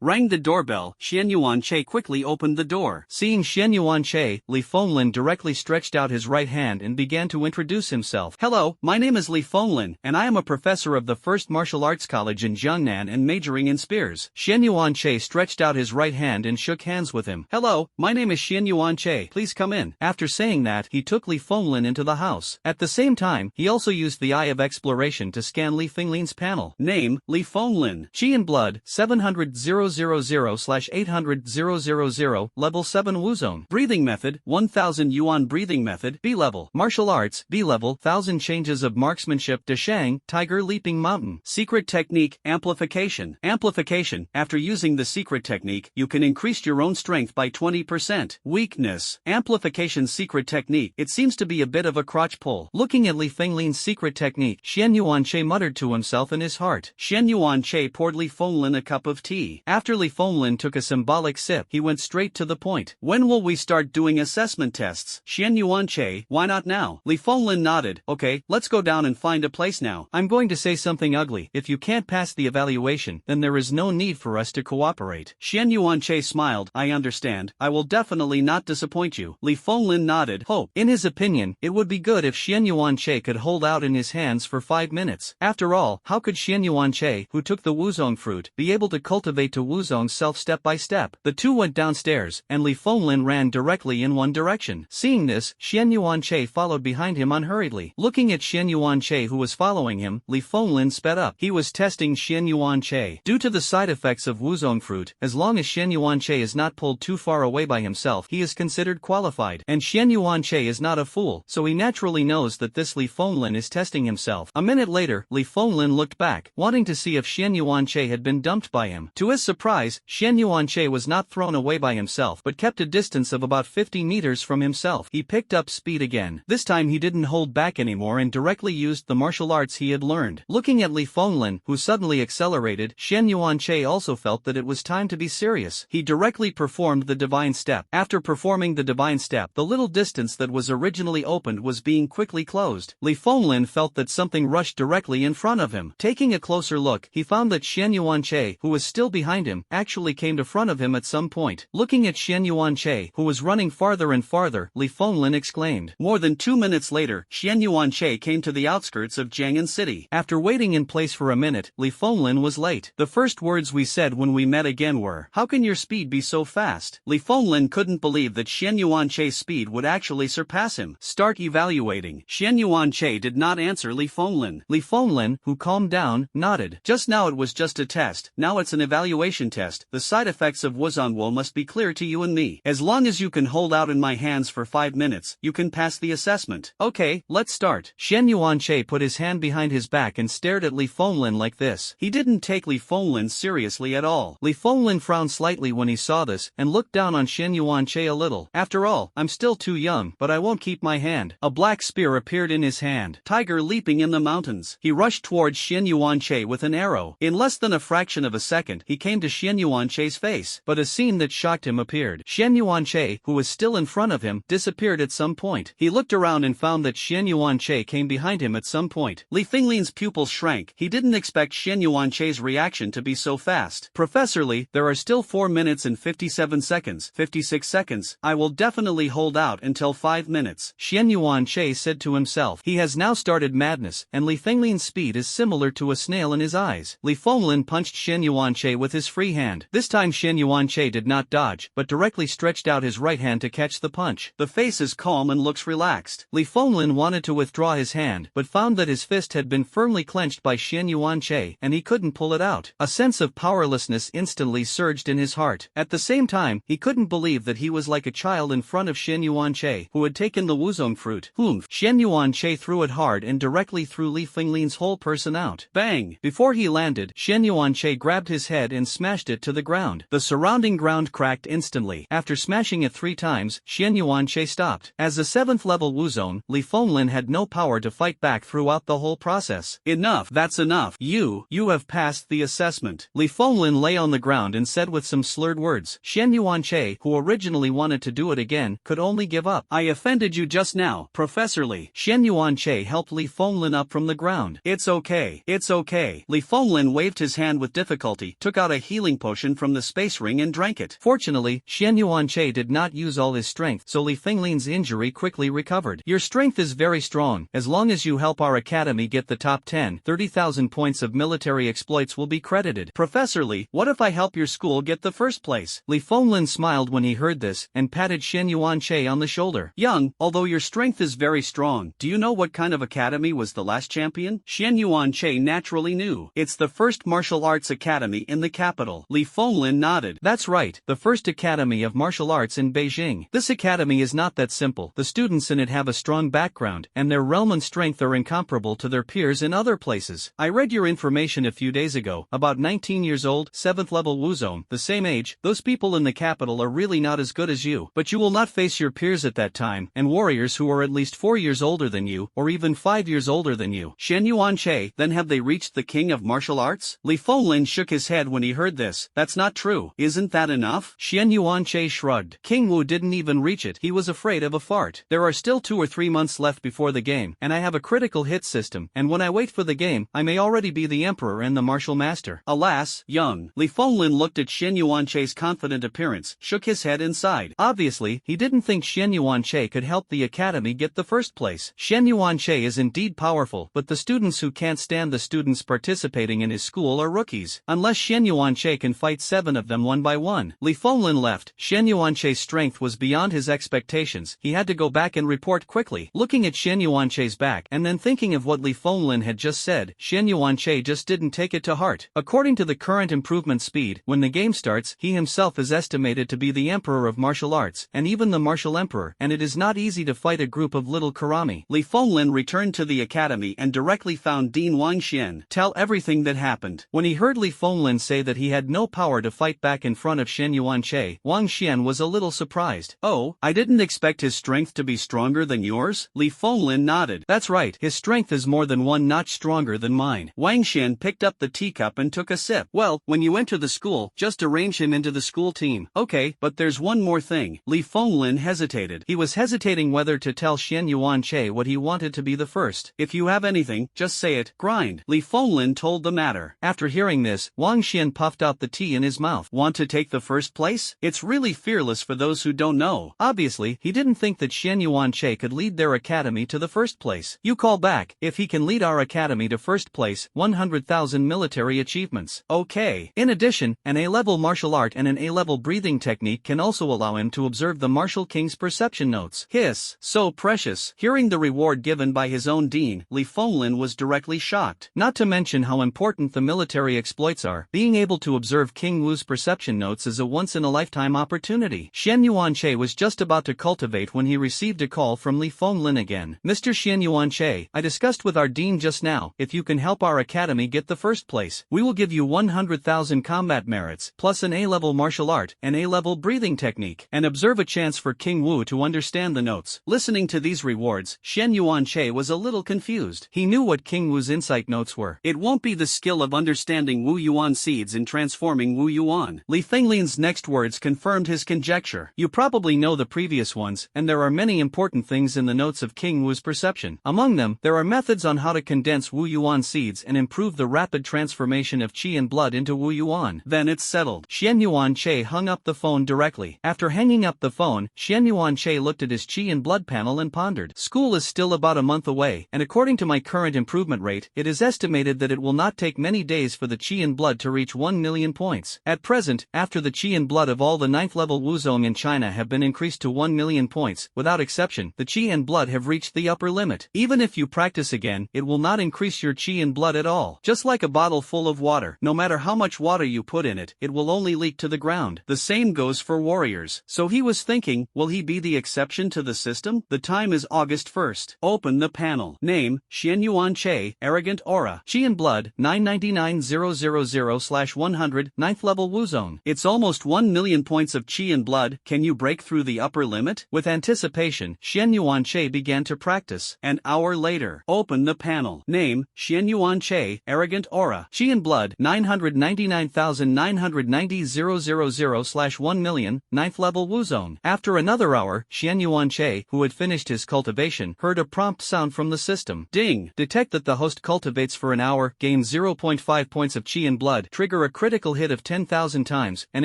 rang the doorbell. Xian Yuanche quickly opened the door. Seeing Xian Yuanche, Li Fenglin directly stretched out his right hand and began to introduce himself. Hello, my name is Li Fenglin, and I am a professor of the First Martial Arts College in Jiangnan and majoring in spears. Xian Yuanche stretched out his right hand and shook hands with him. Hello, my name is Xian Yuanche, please come in. After saying that, he took Li Fenglin into the house. At the same time, he also used the Eye of Exploration to scan Li Fenglin's panel. Name, Li Fenglin. Qi and blood, 700,000/800,000, level 7 Wuzone. Breathing method, 1000 yuan breathing method, B level. Martial arts, B level, 1000 changes of marksmanship, Deshang, tiger leaping mountain. Secret technique, amplification. Amplification, after using the secret technique, you can increase your own strength by 20%. Weakness. Amplification secret technique, it seems to be a bit of a crotch pull. Looking at Li Fenglin's secret technique, Xian Yuanche muttered to himself in his heart. Xian Yuanche poured Li Fenglin a cup of tea. After Li Fenglin took a symbolic sip, he went straight to the point. When will we start doing assessment tests? Xian Yuanche, why not now? Li Fenglin nodded. Okay, let's go down and find a place now. I'm going to say something ugly. If you can't pass the evaluation, then there is no need for us to cooperate. Xian Yuanche smiled. I understand. I will definitely not disappoint you. Li Fenglin nodded. Hope. In his opinion, it would be good if Xian Yuanche could hold out in his hands for 5 minutes. After all, how could Xian Yuanche, who took the Wuzong fruit, be able to cultivate to Wuzong self step by step? The two went downstairs, and Li Fenglin ran directly in one direction. Seeing this, Xian Yuanche followed behind him unhurriedly. Looking at Xian Yuanche, who was following him, Li Fenglin sped up. He was testing Xian Yuanche. Due to the side effects of Wuzong fruit, as long as Xian Yuanche is not pulled too far away by himself, he is considered qualified. And Xian Yuanche is not a fool, so he naturally knows that this Li Fenglin is testing himself. A minute later, Li Fenglin looked back, wanting to see if Xian Yuanche had been dumped by him. To his surprise, Xian Yuanche was not thrown away by himself, but kept a distance of about 50 meters from himself. He picked up speed again. This time he didn't hold back anymore and directly used the martial arts he had learned. Looking at Li Fenglin, who suddenly accelerated, Xian Yuanche also felt that it was time to be serious. He directly performed the divine step. After performing the divine step, the little distance that was originally opened was being quickly closed. Li Fenglin felt that something rushed directly in front of him. Taking a closer look, he found that Xian Yuanche, who was still behind him, actually came to front of him at some point. Looking at Xian Yuanche, who was running farther and farther, Li Fenglin exclaimed. More than 2 minutes later, Xian Yuanche came to the outskirts of Jiang'an City. After waiting in place for a minute, Li Fenglin was late. The first words we said when we met again were, "How can your speed be so fast?" Li Fenglin couldn't believe that Xian Yuanche's speed would actually surpass him. Start evaluating. Xian Yuanche did not answer Li Fenglin. Li Fenglin, who calmed down, nodded. Just now it was just a test, now it's an evaluation test. The side effects of Wuzonwo must be clear to you and me. As long as you can hold out in my hands for 5 minutes, you can pass the assessment. Okay, let's start. Xian Yuanche put his hand behind his back and stared at Li Fenglin like this. He didn't take Li Fenglin seriously at all. Li Fenglin frowned slightly when he saw this, and looked down on Xian Yuanche a little. After all, I'm still too young, but I won't keep my hand. A black spear appeared in his hand. Tiger leaping in the mountains. He He rushed towards Xian Yuanche with an arrow. In less than a fraction of a second, he came to Xian Yuanche's face, but a scene that shocked him appeared. Xian Yuanche, who was still in front of him, disappeared at some point. He looked around and found that Xian Yuanche came behind him at some point. Li Fenglin's pupils shrank. He didn't expect Xian Yuanche's reaction to be so fast. Professor Li, there are still 4 minutes and 57 seconds. 56 seconds. I will definitely hold out until 5 minutes. Xian Yuanche said to himself. He has now started madness, and Li Fenglin's speed is similar to a snail in his eyes. Li Fenglin punched Xian Yuanche with his free hand. This time Xian Yuanche did not dodge, but directly stretched out his right hand to catch the punch. The face is calm and looks relaxed. Li Fenglin wanted to withdraw his hand, but found that his fist had been firmly clenched by Xian Yuanche, and he couldn't pull it out. A sense of powerlessness instantly surged in his heart. At the same time, he couldn't believe that he was like a child in front of Xian Yuanche, who had taken the wuzong fruit. Xian Yuanche threw it hard and directly threw Li Fenglin's whole person out. Bang! Before he landed, Xian Yuanche grabbed his head and smashed it to the ground. The surrounding ground cracked instantly. After smashing it 3 times, Xian Yuanche stopped. As a 7th level wuzong, Li Fenglin had no power to fight back throughout the whole process. Enough, that's enough. You have passed the assessment. Li Fenglin lay on the ground and said with some slurred words. Xian Yuanche, who originally wanted to do it again, could only give up. I offended you just now, Professor Li. Xian Yuanche helped Li Fenglin up from the ground. It's okay. It's okay. Li Fenglin waved his hand with difficulty, took out a healing potion from the space ring and drank it. Fortunately, Xian Yuanche did not use all his strength, so Li Fenglin's injury quickly recovered. Your strength is very strong. As long as you help our academy get the top 10, 30,000 points of military exploits will be credited. Professor Li, what if I help your school get the first place? Li Fenglin smiled when he heard this, and patted Xian Yuanche on the shoulder. Young, although your strength is very strong, do you know what kind of academy was the last champion? Xian Yuanche naturally knew. It's the first martial arts academy in the capital. Li Fenglin nodded. That's right, the first academy of martial arts in Beijing. This academy is not that simple. The students in it have a strong background, and their realm and strength are incomparable to their peers in other places. I read your information a few days ago, about 19 years old, 7th level wuzong, the same age. Those people in the capital are really not as good as you, but you will not face your peers at that time, and warriors who are at least 4 years older than you, or even 5 years older than you. Xian Yuanche, then have they reached the king of martial arts? Li Fenglin shook his head when he heard this. That's not true. Isn't that enough? Xian Yuanche shrugged. King Wu didn't even reach it. He was afraid of a fart. There are still 2 or 3 months left before the game, and I have a critical hit system, and when I wait for the game, I may already be the emperor and the martial master. Alas, young. Li Fenglin looked at Xian Yuanche's confident appearance, shook his head and sighed. Obviously, he didn't think Xian Yuanche could help the academy get the first place. Xian Yuanche is indeed powerful, but the students who can't stand the students participating in his school are rookies. Unless Xian Yuanche can fight 7 of them one by one. Li Fenglin left. Xian Yuanche's strength was beyond his expectations. He had to go back and report quickly. Looking at Xian Yuanche's back and then thinking of what Li Fenglin had just said, Xian Yuanche just didn't take it to heart. According to the current improvement speed, when the game starts, he himself is estimated to be the emperor of martial arts, and even the martial emperor, and it is not easy to fight a group of little karami. Li Fenglin returned to the academy and directly found Dean Wangxian. Tell everything that happened. When he heard Li Fenglin say that he had no power to fight back in front of Xian Yuanche, Wangxian was a little surprised. Oh, I didn't expect his strength to be stronger than yours? Li Fenglin nodded. That's right, his strength is more than 1 notch stronger than mine. Wangxian picked up the teacup and took a sip. Well, when you enter the school, just arrange him into the school team. Okay, but there's one more thing. Li Fenglin hesitated. He was hesitating whether to tell Xian Yuanche what he wanted to be the first. If you have anything, just say it. Grind. Li Fenglin told the matter. After hearing this, Wangxian puffed out the tea in his mouth. Want to take the first place? It's really fearless for those who don't know. Obviously, he didn't think that Xian Yuanche could lead their academy to the first place. You call back. If he can lead our academy to first place, 100,000 military achievements. Okay. In addition, an A-level martial art and an A-level breathing technique can also allow him to observe the martial king's perception notes. Hiss. So precious. Hearing the reward given by his own dean, Li Fenglin was directly shocked. Not to mention how important the military exploits are. Being able to observe King Wu's perception notes is a once-in-a-lifetime opportunity. Xian Yuanche was just about to cultivate when he received a call from Li Fenglin again. Mr. Xian Yuanche, I discussed with our dean just now. If you can help our academy get the first place, we will give you 100,000 combat merits, plus an A-level martial art, an A-level breathing technique, and observe a chance for King Wu to understand the notes. Listening to these rewards, Xian Yuanche was a little confused. He knew what what King Wu's insight notes were. It won't be the skill of understanding Wu Yuan seeds and transforming Wu Yuan. Li Fenglin's next words confirmed his conjecture. You probably know the previous ones, and there are many important things in the notes of King Wu's perception. Among them, there are methods on how to condense Wu Yuan seeds and improve the rapid transformation of qi and blood into Wu Yuan. Then it's settled. Xian Yuan-che hung up the phone directly. After hanging up the phone, Xian Yuan-che looked at his qi and blood panel and pondered. School is still about a month away, and according to my current improvement rate, it is estimated that it will not take many days for the qi and blood to reach 1 million points. At present, after the qi and blood of all the 9th level Wuzong in China have been increased to 1 million points, without exception, the qi and blood have reached the upper limit. Even if you practice again, it will not increase your qi and blood at all. Just like a bottle full of water, no matter how much water you put in it, it will only leak to the ground. The same goes for warriors. So he was thinking, will he be the exception to the system? The time is August 1st. Open the panel. Name, Xian Yuan Che, Arrogant Aura. Qi and blood, 999000/100, 9th level Wuzong. It's almost 1 million points of qi and blood. Can you break through the upper limit? With anticipation, Xian Yuan Che began to practice. An hour later. Open the panel. Name, Xian Yuan Che, Arrogant Aura. Qi and blood, 999,990,000/1 million, 9th level Wuzong. After another hour, Xian Yuan Che, who had finished his cultivation, heard a prompt sound from the system. Ding! Detect that the host cultivates for an hour, gain 0.5 points of qi and blood, trigger a critical hit of 10,000 times, and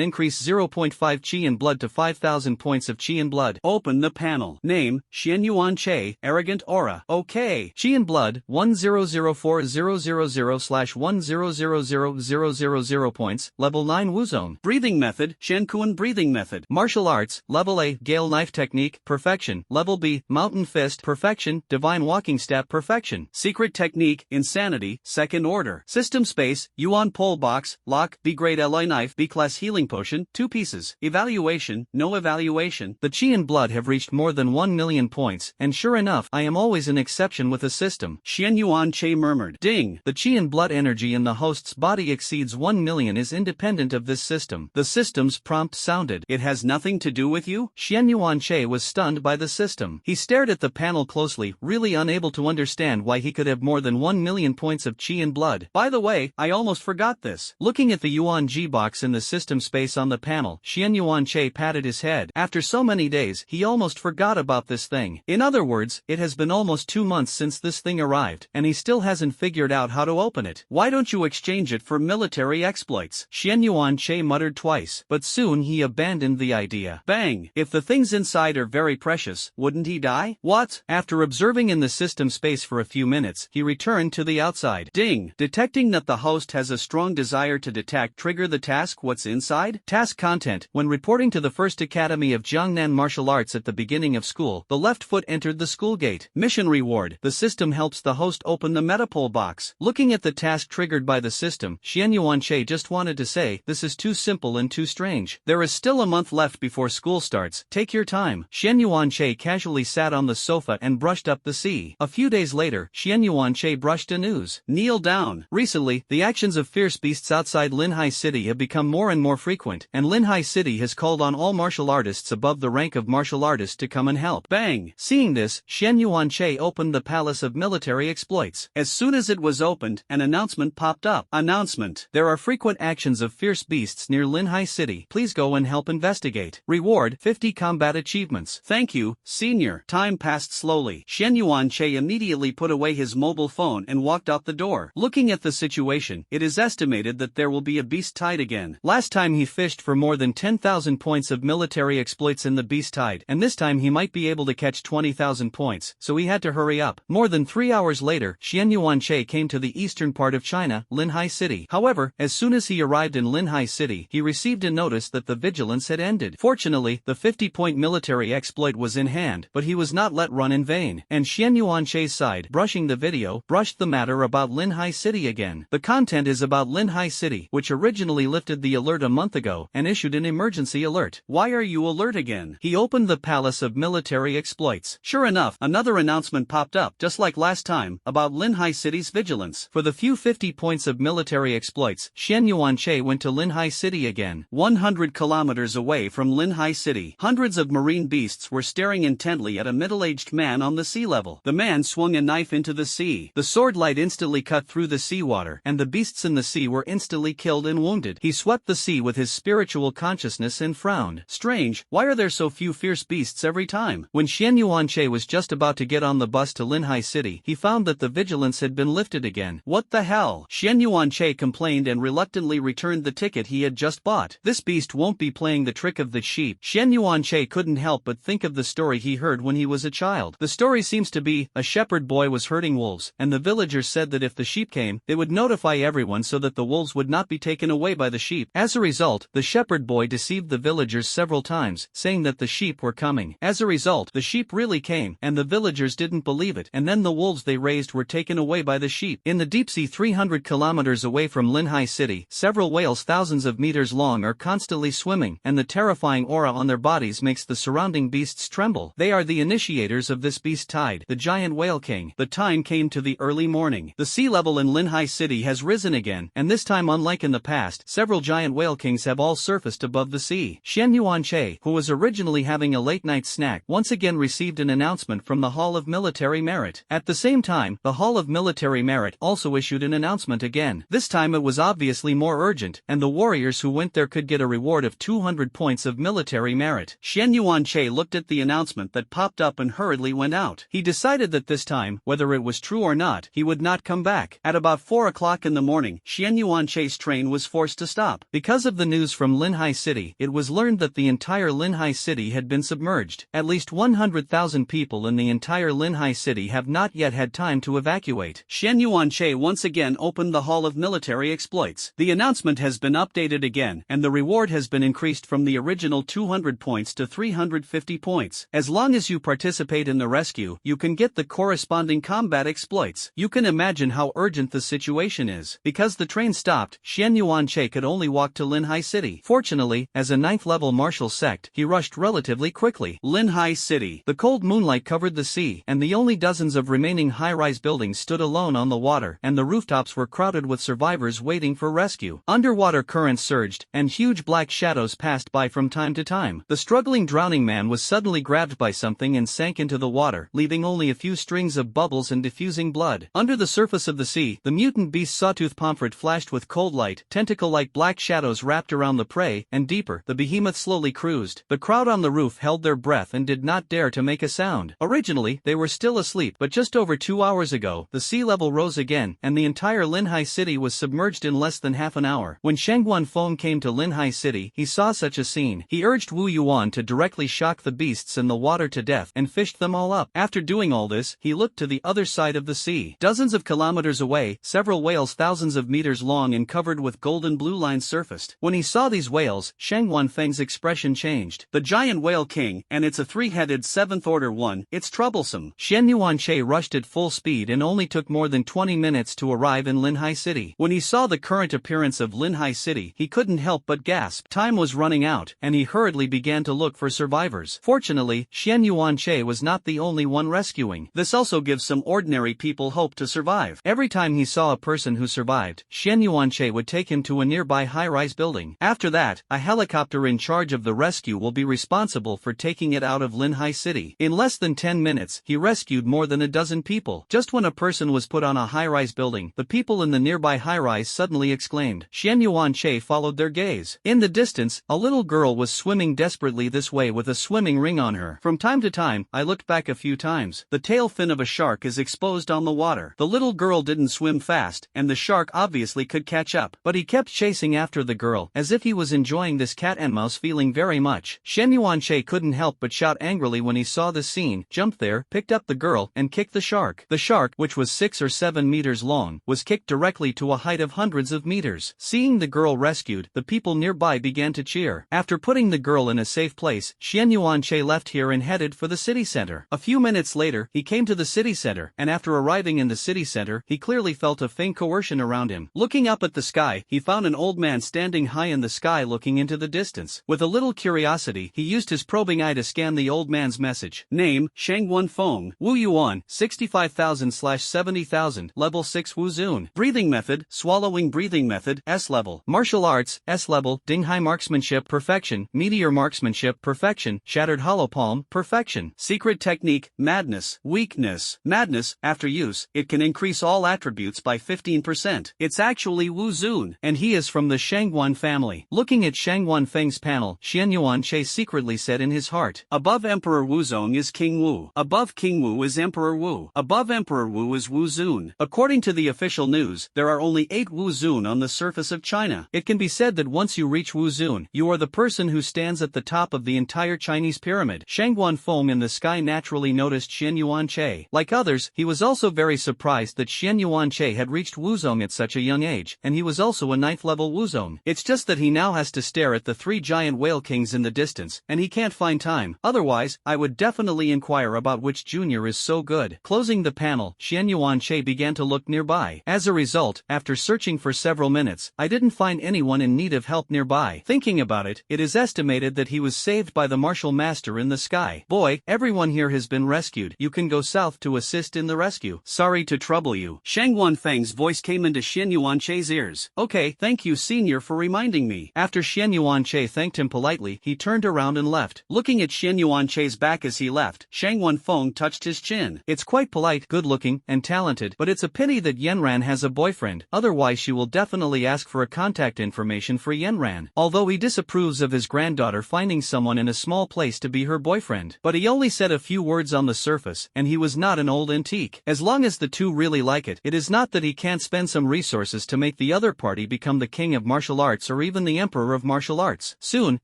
increase 0.5 qi and blood to 5,000 points of qi and blood. Open the panel. Name, Xian Yuan Che, Arrogant Aura. OK. Qi and blood, 1004,000/100,000 points, level 9 Wuzong. Breathing method, Shenkuan breathing method. Martial arts, level A, Gale knife technique, perfection. Level B, mountain fist, perfection. Divine walking step, perfection. Secret technique, insanity, second order. System space, Yuan pole box, lock, B grade alloy knife, B class healing potion, 2 pieces. Evaluation, no evaluation. The qi and blood have reached more than 1 million points, and sure enough, I am always an exception with a system. Xian Yuan Che murmured. Ding! The qi and blood energy in the host's body exceeds 1 million is independent of this system. The system's prompt sounded. It has nothing to do with you? Xian Yuan Che was stunned by the system. He stared at the panel closely, really unable to understand why he could have more than 1 million points of qi and blood. By the way, I almost forgot this. Looking at the Yuan G box in the system space on the panel, Xian Yuan Che patted his head. After so many days, he almost forgot about this thing. In other words, it has been almost 2 months since this thing arrived, and he still hasn't figured out how to open it. Why don't you exchange it for military exploits? Xian Yuan Che muttered twice, but soon he abandoned the idea. Bang! If the things inside are very precious, wouldn't he die? What? After observing in the system space for a few minutes, he returned to the outside. Ding! Detecting that the host has a strong desire to detect, trigger the task. What's inside? Task content. When reporting to the First Academy of Jiangnan Martial Arts at the beginning of school, the left foot entered the school gate. Mission reward. The system helps the host open the metapole box. Looking at the task triggered by the system, Xian Yuan Che just wanted to say, this is too simple and too strange. There is still a month left before school starts. Take your time. Xian Yuan Che casually sat on the sofa and brushed up the sea. A few days later, Xian Yuan Che brushed a news. Kneel down. Recently, the actions of fierce beasts outside Linhai City have become more and more frequent, and Linhai City has called on all martial artists above the rank of martial artist to come and help. Bang! Seeing this, Xian Yuan Che opened the Palace of Military Exploits. As soon as it was opened, an announcement popped up. Announcement. There are frequent actions of fierce beasts near Linhai City. Please go and help investigate. Reward, 50 combat achievements. Thank you, senior. Time passed slowly. Xian Yuan Che immediately put away his mobile phone and walked out the door. Looking at the situation, it is estimated that there will be a beast tide again. Last time he fished for more than 10,000 points of military exploits in the beast tide, and this time he might be able to catch 20,000 points, so he had to hurry up. More than 3 hours later, Xian Yuan Che came to the eastern part of China, Linhai City. However, as soon as he arrived in Linhai City, he received a notice that the vigilance had ended. Fortunately, the 50-point military exploit was in hand, but he was not let run in vain, and Xian Yuan Che's side, brushing the video, brushed the matter about Linhai City again. The content is about Linhai City, which originally lifted the alert a month ago and issued an emergency alert. Why are you alert again? He opened the Palace of Military Exploits. Sure enough, another announcement popped up, just like last time, about Linhai City's vigilance. For the few 50 points of military exploits, Xian Yuan Che went to Linhai City again. 100 kilometers away from Linhai City, hundreds of marine beasts were staring intently at a middle-aged man on the sea level. The man swung a knife into the sea. sea. The sword light instantly cut through the seawater, and the beasts in the sea were instantly killed and wounded. He swept the sea with his spiritual consciousness and frowned. Strange, why are there so few fierce beasts every time? When Xian Yuanche was just about to get on the bus to Linhai City, he found that the vigilance had been lifted again. What the hell? Xian Yuanche complained and reluctantly returned the ticket he had just bought. This beast won't be playing the trick of the sheep. Xian Yuanche couldn't help but think of the story he heard when he was a child. The story seems to be, a shepherd boy was herding wolves, and the villagers said that if the sheep came, they would notify everyone so that the wolves would not be taken away by the sheep. As a result, the shepherd boy deceived the villagers several times, saying that the sheep were coming. As a result, the sheep really came, and the villagers didn't believe it, and then the wolves they raised were taken away by the sheep. In the deep sea 300 kilometers away from Linhai City, several whales thousands of meters long are constantly swimming, and the terrifying aura on their bodies makes the surrounding beasts tremble. They are the initiators of this beast tide, the giant whale king. The time came to the early morning. The sea level in Linhai City has risen again, and this time, unlike in the past, several giant whale kings have all surfaced above the sea. Xian Yuanche, who was originally having a late-night snack, once again received an announcement from the Hall of Military Merit. At the same time, the Hall of Military Merit also issued an announcement again. This time it was obviously more urgent, and the warriors who went there could get a reward of 200 points of military merit. Xian Yuanche looked at the announcement that popped up and hurriedly went out. He decided that this time, whether it was true or not, he would not come back. At about 4 o'clock in the morning, Xian Yuanche's train was forced to stop. Because of the news from Linhai City, it was learned that the entire Linhai City had been submerged. At least 100,000 people in the entire Linhai City have not yet had time to evacuate. Xian Yuanche once again opened the Hall of Military Exploits. The announcement has been updated again, and the reward has been increased from the original 200 points to 350 points. As long as you participate in the rescue, you can get the corresponding combat exploits. You can imagine how urgent the situation is. Because the train stopped, Xian Yuanche could only walk to Linhai City. Fortunately, as a 9th level martial sect, he rushed relatively quickly. Linhai City. The cold moonlight covered the sea, and the only dozens of remaining high-rise buildings stood alone on the water, and the rooftops were crowded with survivors waiting for rescue. Underwater currents surged, and huge black shadows passed by from time to time. The struggling drowning man was suddenly grabbed by something and sank into the water, leaving only a few strings of bubbles and diffusing blood. Under the surface of the sea, the mutant beast Sawtooth Pomfret flashed with cold light, tentacle-like black shadows wrapped around the prey, and deeper, the behemoth slowly cruised. The crowd on the roof held their breath and did not dare to make a sound. Originally, they were still asleep, but just over 2 hours ago, the sea level rose again, and the entire Linhai City was submerged in less than half an hour. When Shang Guanfeng came to Linhai City, he saw such a scene. He urged Wu Yuan to directly shock the beasts in the water to death and fished them all up. After doing all this, he looked to the other side of the sea. Dozens of kilometers away, several whales thousands of meters long and covered with golden blue lines surfaced. When he saw these whales, Shang Guanfeng's expression changed. The giant whale king, and it's a 3-headed 7th order one, it's troublesome. Xian Yuanche rushed at full speed and only took more than 20 minutes to arrive in Linhai City. When he saw the current appearance of Linhai City, he couldn't help but gasp. Time was running out, and he hurriedly began to look for survivors. Fortunately, Xian Yuanche was not the only one rescuing. This also gives some ordinary people hope to survive. Every time he saw a person who survived, Xian Yuanche would take him to a nearby high-rise building. After that, a helicopter in charge of the rescue will be responsible for taking it out of Linhai City. In less than 10 minutes, he rescued more than a dozen people. Just when a person was put on a high-rise building, the people in the nearby high-rise suddenly exclaimed. Xian Yuanche followed their gaze. In the distance, a little girl was swimming desperately this way with a swimming ring on her. From time to time, I looked back a few times. The tail fin of a shark is exposed on the water. The little girl didn't swim fast, and the shark obviously could catch up. But he kept chasing after the girl, as if he was enjoying this cat and mouse feeling very much. Xian Yuanche couldn't help but shout angrily when he saw this scene, jumped there, picked up the girl, and kicked the shark. The shark, which was 6 or 7 meters long, was kicked directly to a height of hundreds of meters. Seeing the girl rescued, the people nearby began to cheer. After putting the girl in a safe place, Xian Yuanche left here and headed for the city center. A few minutes later, he came to the city center, and after arriving in the city center, he clearly felt a faint coercion around him. Looking up at the sky, he found an old man standing high in the sky looking into the distance. With a little curiosity, he used his probing eye to scan the old man's message. Name, Shang Guanfeng, Wu Yuan, 65,000/70,000, level 6 Wu Zun. Breathing method, swallowing breathing method, S level. Martial arts, S level, Dinghai marksmanship, perfection, meteor marksmanship, perfection, shattered hollow palm, perfection. Secret technique, madness, weakness, madness, After use, it can increase all attributes by 15%. It's actually Wu Zun, and he is from the Shangguan family. Looking at Shangguan Feng's panel, Xian Yuanche secretly said in his heart, "Above Emperor Wuzong is King Wu. Above King Wu is Emperor Wu. Above Emperor Wu is Wu Zun." According to the official news, there are only 8 Wu Zun on the surface of China. It can be said that once you reach Wu Zun, you are the person who stands at the top of the entire Chinese pyramid. Shangguan Feng in the sky naturally noticed Xian Yuanche. Like others, he was also very surprised that Xian Yuanche had reached Wuzong at such a young age, and he was also a 9th level Wuzong. It's just that he now has to stare at the 3 giant whale kings in the distance, and he can't find time. Otherwise, I would definitely inquire about which junior is so good. Closing the panel, Xian Yuanche began to look nearby. As a result, after searching for several minutes, I didn't find anyone in need of help nearby. Thinking about it, it is estimated that he was saved by the martial master in the sky. "Boy, everyone here has been rescued. You can go south to assist in the rescue. Sorry to trouble you." Shangguan Feng's voice came into Xian Yuanche's ears. "Okay, thank you senior for reminding me." After Xian Yuanche thanked him politely, he turned around and left. Looking at Xian Yuanche's back as he left, Shangguan Feng touched his chin. "It's quite polite, good-looking, and talented, but it's a pity that Yanran has a boyfriend, otherwise she will definitely ask for a contact information for Yanran. Although he disapproves of his granddaughter finding someone in a small place to be her boyfriend. But he only said a few words on the surface, and he was not an old antique. As long as the two really like it, it is not that he can't spend some resources to make the other party become the king of martial arts or even the emperor of martial arts." Soon,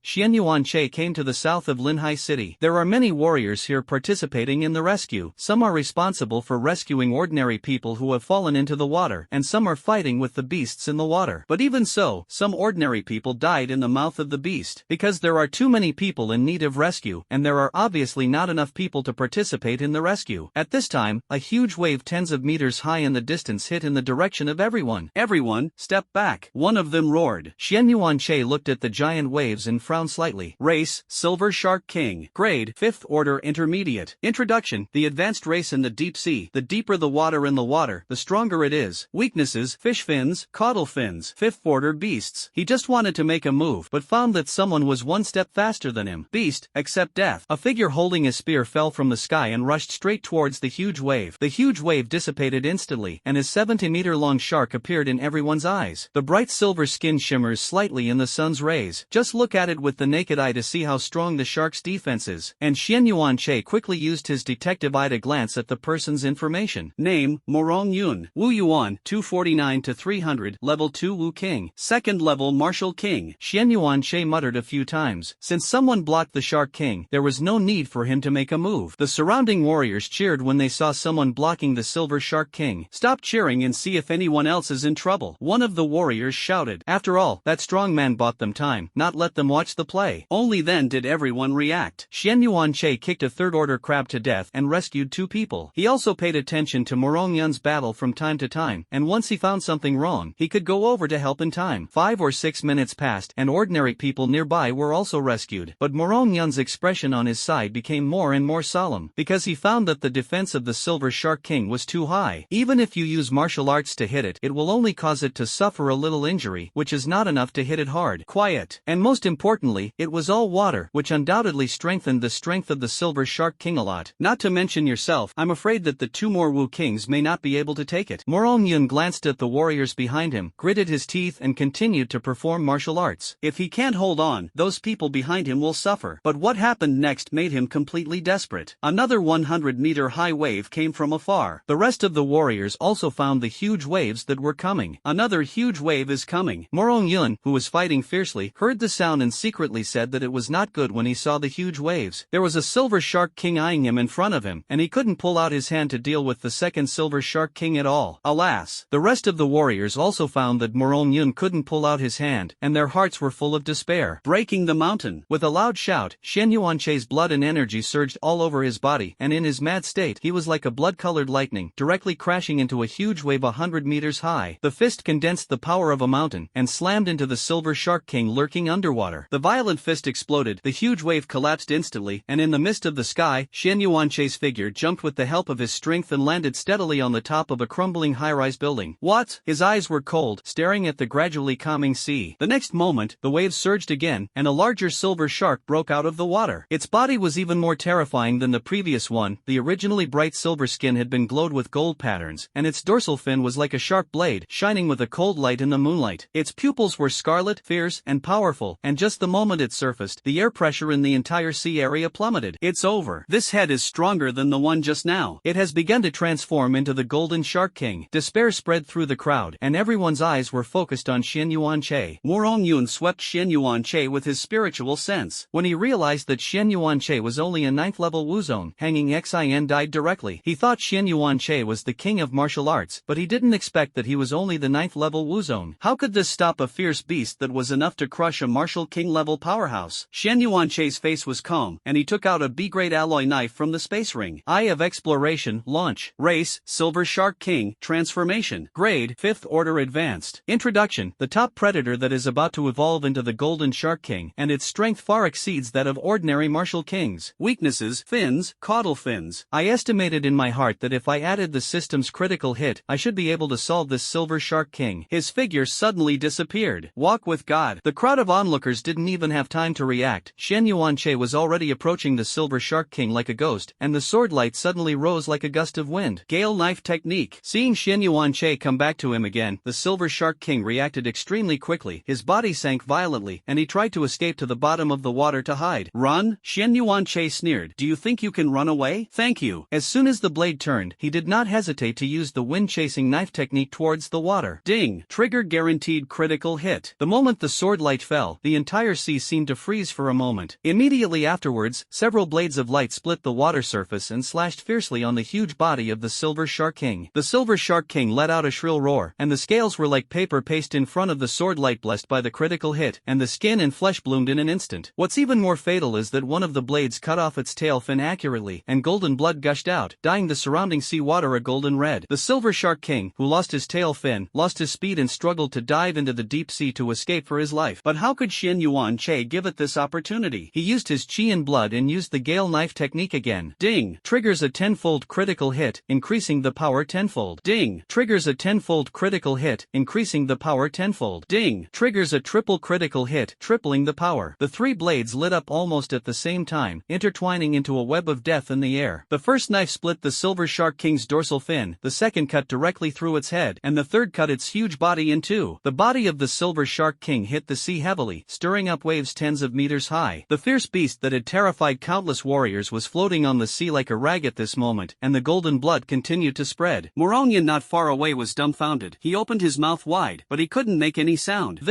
Xian Yuanche came to the south of Linhai City. There are many warriors here participating in the rescue. Some are responsible for rescuing ordinary people who have fallen into the water, and some are fighting with the beasts in the water. But even so, some ordinary people died in the mouth of the beast. Because there are too many people in need of rescue, and there are obviously not enough people to participate in the rescue. At this time, a huge wave tens of meters high in the distance hit in the direction of everyone. "Everyone, step back," one of them roared. Xian Yuanche looked at the giant waves and frowned slightly. Race, Silver Shark King. Grade, 5th Order Intermediate. Introduction, the advanced race in the deep sea. The deeper the water in the water, the stronger it is. Weaknesses, fish fins, caudal fins. 5th Order Beasts. He just wanted to make a move, but found that someone was one step faster than him. Beast, accept death. A figure holding a spear fell from the sky and rushed straight towards the huge wave. The huge wave dissipated instantly, and a 70-meter-long shark appeared in everyone's eyes. The bright silver skin shimmers slightly in the sun's rays. Just look at it with the naked eye to see how strong the shark's defense is. And Xian Yuanche quickly used his detective eye to glance at the person's information. Name, Morong Yun. Wu Yuan, 249 to 300, level 2 Wu King. 2nd level Martial King. Xian Yuanche muttered a few times. Since someone blocked the Shark King, there was no need for him to make a move. The surrounding warriors cheered when they saw someone blocking the Silver Shark King. "Stop cheering and see if anyone else is in trouble," one of the warriors shouted. After all, that strong man bought them time, not let them watch the play. Only then did everyone react. Xian Yuanche kicked a 3rd-order crab to death and rescued 2 people. He also paid attention to Morong Yun's battle from time to time, and once he found something wrong, he could go over to help in time. 5 or 6 minutes passed, and ordinary people nearby were also rescued. But Morong Yun's expression on his side became more and more solemn, because he found that the defense of the Silver Shark King was too high. Even if you use martial arts to hit it, it will only cause it to suffer a little injury, which is not enough to hit it hard. Quiet. And most importantly, it was all water, which undoubtedly strengthened the strength of the Silver Shark King a lot. Not to mention yourself, I'm afraid that the 2 more Wu Kings may not be able to take it. Morong Yun glanced at the warriors behind him, gritted his teeth and continued to perform martial arts. If he can't hold on, those people behind him will suffer. But what happened next made him completely desperate. Another 100-meter high wave came from afar. The rest of the warriors also found the huge waves that were coming. Another huge wave is coming. Morong Yun, who was fighting fiercely, heard the sound and secretly said that it was not good when he saw the huge waves. There was a Silver Shark King eyeing him in front of him, and he couldn't pull out his hand to deal with the second Silver Shark King at all. Alas! The rest of the warriors also found that Morong Yun couldn't pull out his hand, and their hearts were full of despair. Breaking the mountain. With a loud shout, Xian Yuanche's blood and energy surged all over his body, and in his mad state, he was like a blood-colored lightning, directly crashing into a huge wave 100 meters high. The fist condensed the power of a mountain, and slammed into the Silver Shark King lurking underwater. The violent fist exploded, the huge wave collapsed instantly, and in the mist of the sky, Xian Yuanche's figure jumped with the help of his strength and landed steadily on the top of a crumbling high-rise building. What? His eyes were cold, staring at the gradually calming sea. The next moment, the waves surged again, and a larger silver shark broke out of the water. Its body was even more terrifying than the previous one. The originally bright silver skin skin had been glowed with gold patterns, and its dorsal fin was like a sharp blade, shining with a cold light in the moonlight. Its pupils were scarlet, fierce, and powerful, and just the moment it surfaced, the air pressure in the entire sea area plummeted. It's over. This head is stronger than the one just now. It has begun to transform into the Golden Shark King. Despair spread through the crowd, and everyone's eyes were focused on Xian Yuanche. Morong Yun swept Xian Yuanche with his spiritual sense. When he realized that Xian Yuanche was only a 9th level Wuzong, Hanging Xin died directly. He thought Xian Yuanche was the king of martial arts, but he didn't expect that he was only the 9th level Wuzong. How could this stop a fierce beast that was enough to crush a martial king level powerhouse? Xian Yuanche's face was calm, and he took out a B-grade alloy knife from the space ring. Eye of Exploration, launch. Race, Silver Shark King, transformation. Grade, 5th order advanced. Introduction, the top predator that is about to evolve into the Golden Shark King, and its strength far exceeds that of ordinary martial kings. Weaknesses, fins, caudal fins. I estimated in my heart that if I added the system's critical hit, I should be able to solve this Silver Shark King. His figure suddenly disappeared. Walk with God. The crowd of onlookers didn't even have time to react. Xian Yuanche was already approaching the Silver Shark King like a ghost, and the sword light suddenly rose like a gust of wind. Gale knife technique. Seeing Xian Yuanche come back to him again, the Silver Shark King reacted extremely quickly. His body sank violently, and he tried to escape to the bottom of the water to hide. Run? Xian Yuanche sneered. Do you think you can run away? Thank you. As soon as the blade turned, he did not hesitate to use the wind-chasing knife technique towards the water. Ding! Trigger guaranteed critical hit. The moment the sword light fell, the entire sea seemed to freeze for a moment. Immediately afterwards, several blades of light split the water surface and slashed fiercely on the huge body of the Silver Shark King. The Silver Shark King let out a shrill roar, and the scales were like paper paste in front of the sword light blessed by the critical hit, and the skin and flesh bloomed in an instant. What's even more fatal is that one of the blades cut off its tail fin accurately, and golden blood gushed out, dyeing the surrounding sea water a golden red. The Silver Shark King, who lost his tail fin, lost his speed and struggled to dive into the deep sea to escape for his life. But how could Xian Yuanche give it this opportunity? He used his chi and blood and used the gale knife technique again. Ding! Triggers a 10-fold critical hit, increasing the power 10-fold. Ding! Triggers a 10-fold critical hit, increasing the power 10-fold. Ding! Triggers a triple critical hit, tripling the power. The three blades lit up almost at the same time, intertwining into a web of death in the air. The first knife split the Silver Shark King's dorsal fin, the second cut directly through its head, and the third cut its huge body in two. The body of the Silver Shark King hit the sea heavily, stirring up waves tens of meters high. The fierce beast that had terrified countless warriors was floating on the sea like a rag at this moment, and the golden blood continued to spread. Morongyan not far away was dumbfounded. He opened his mouth wide, but he couldn't make any sound.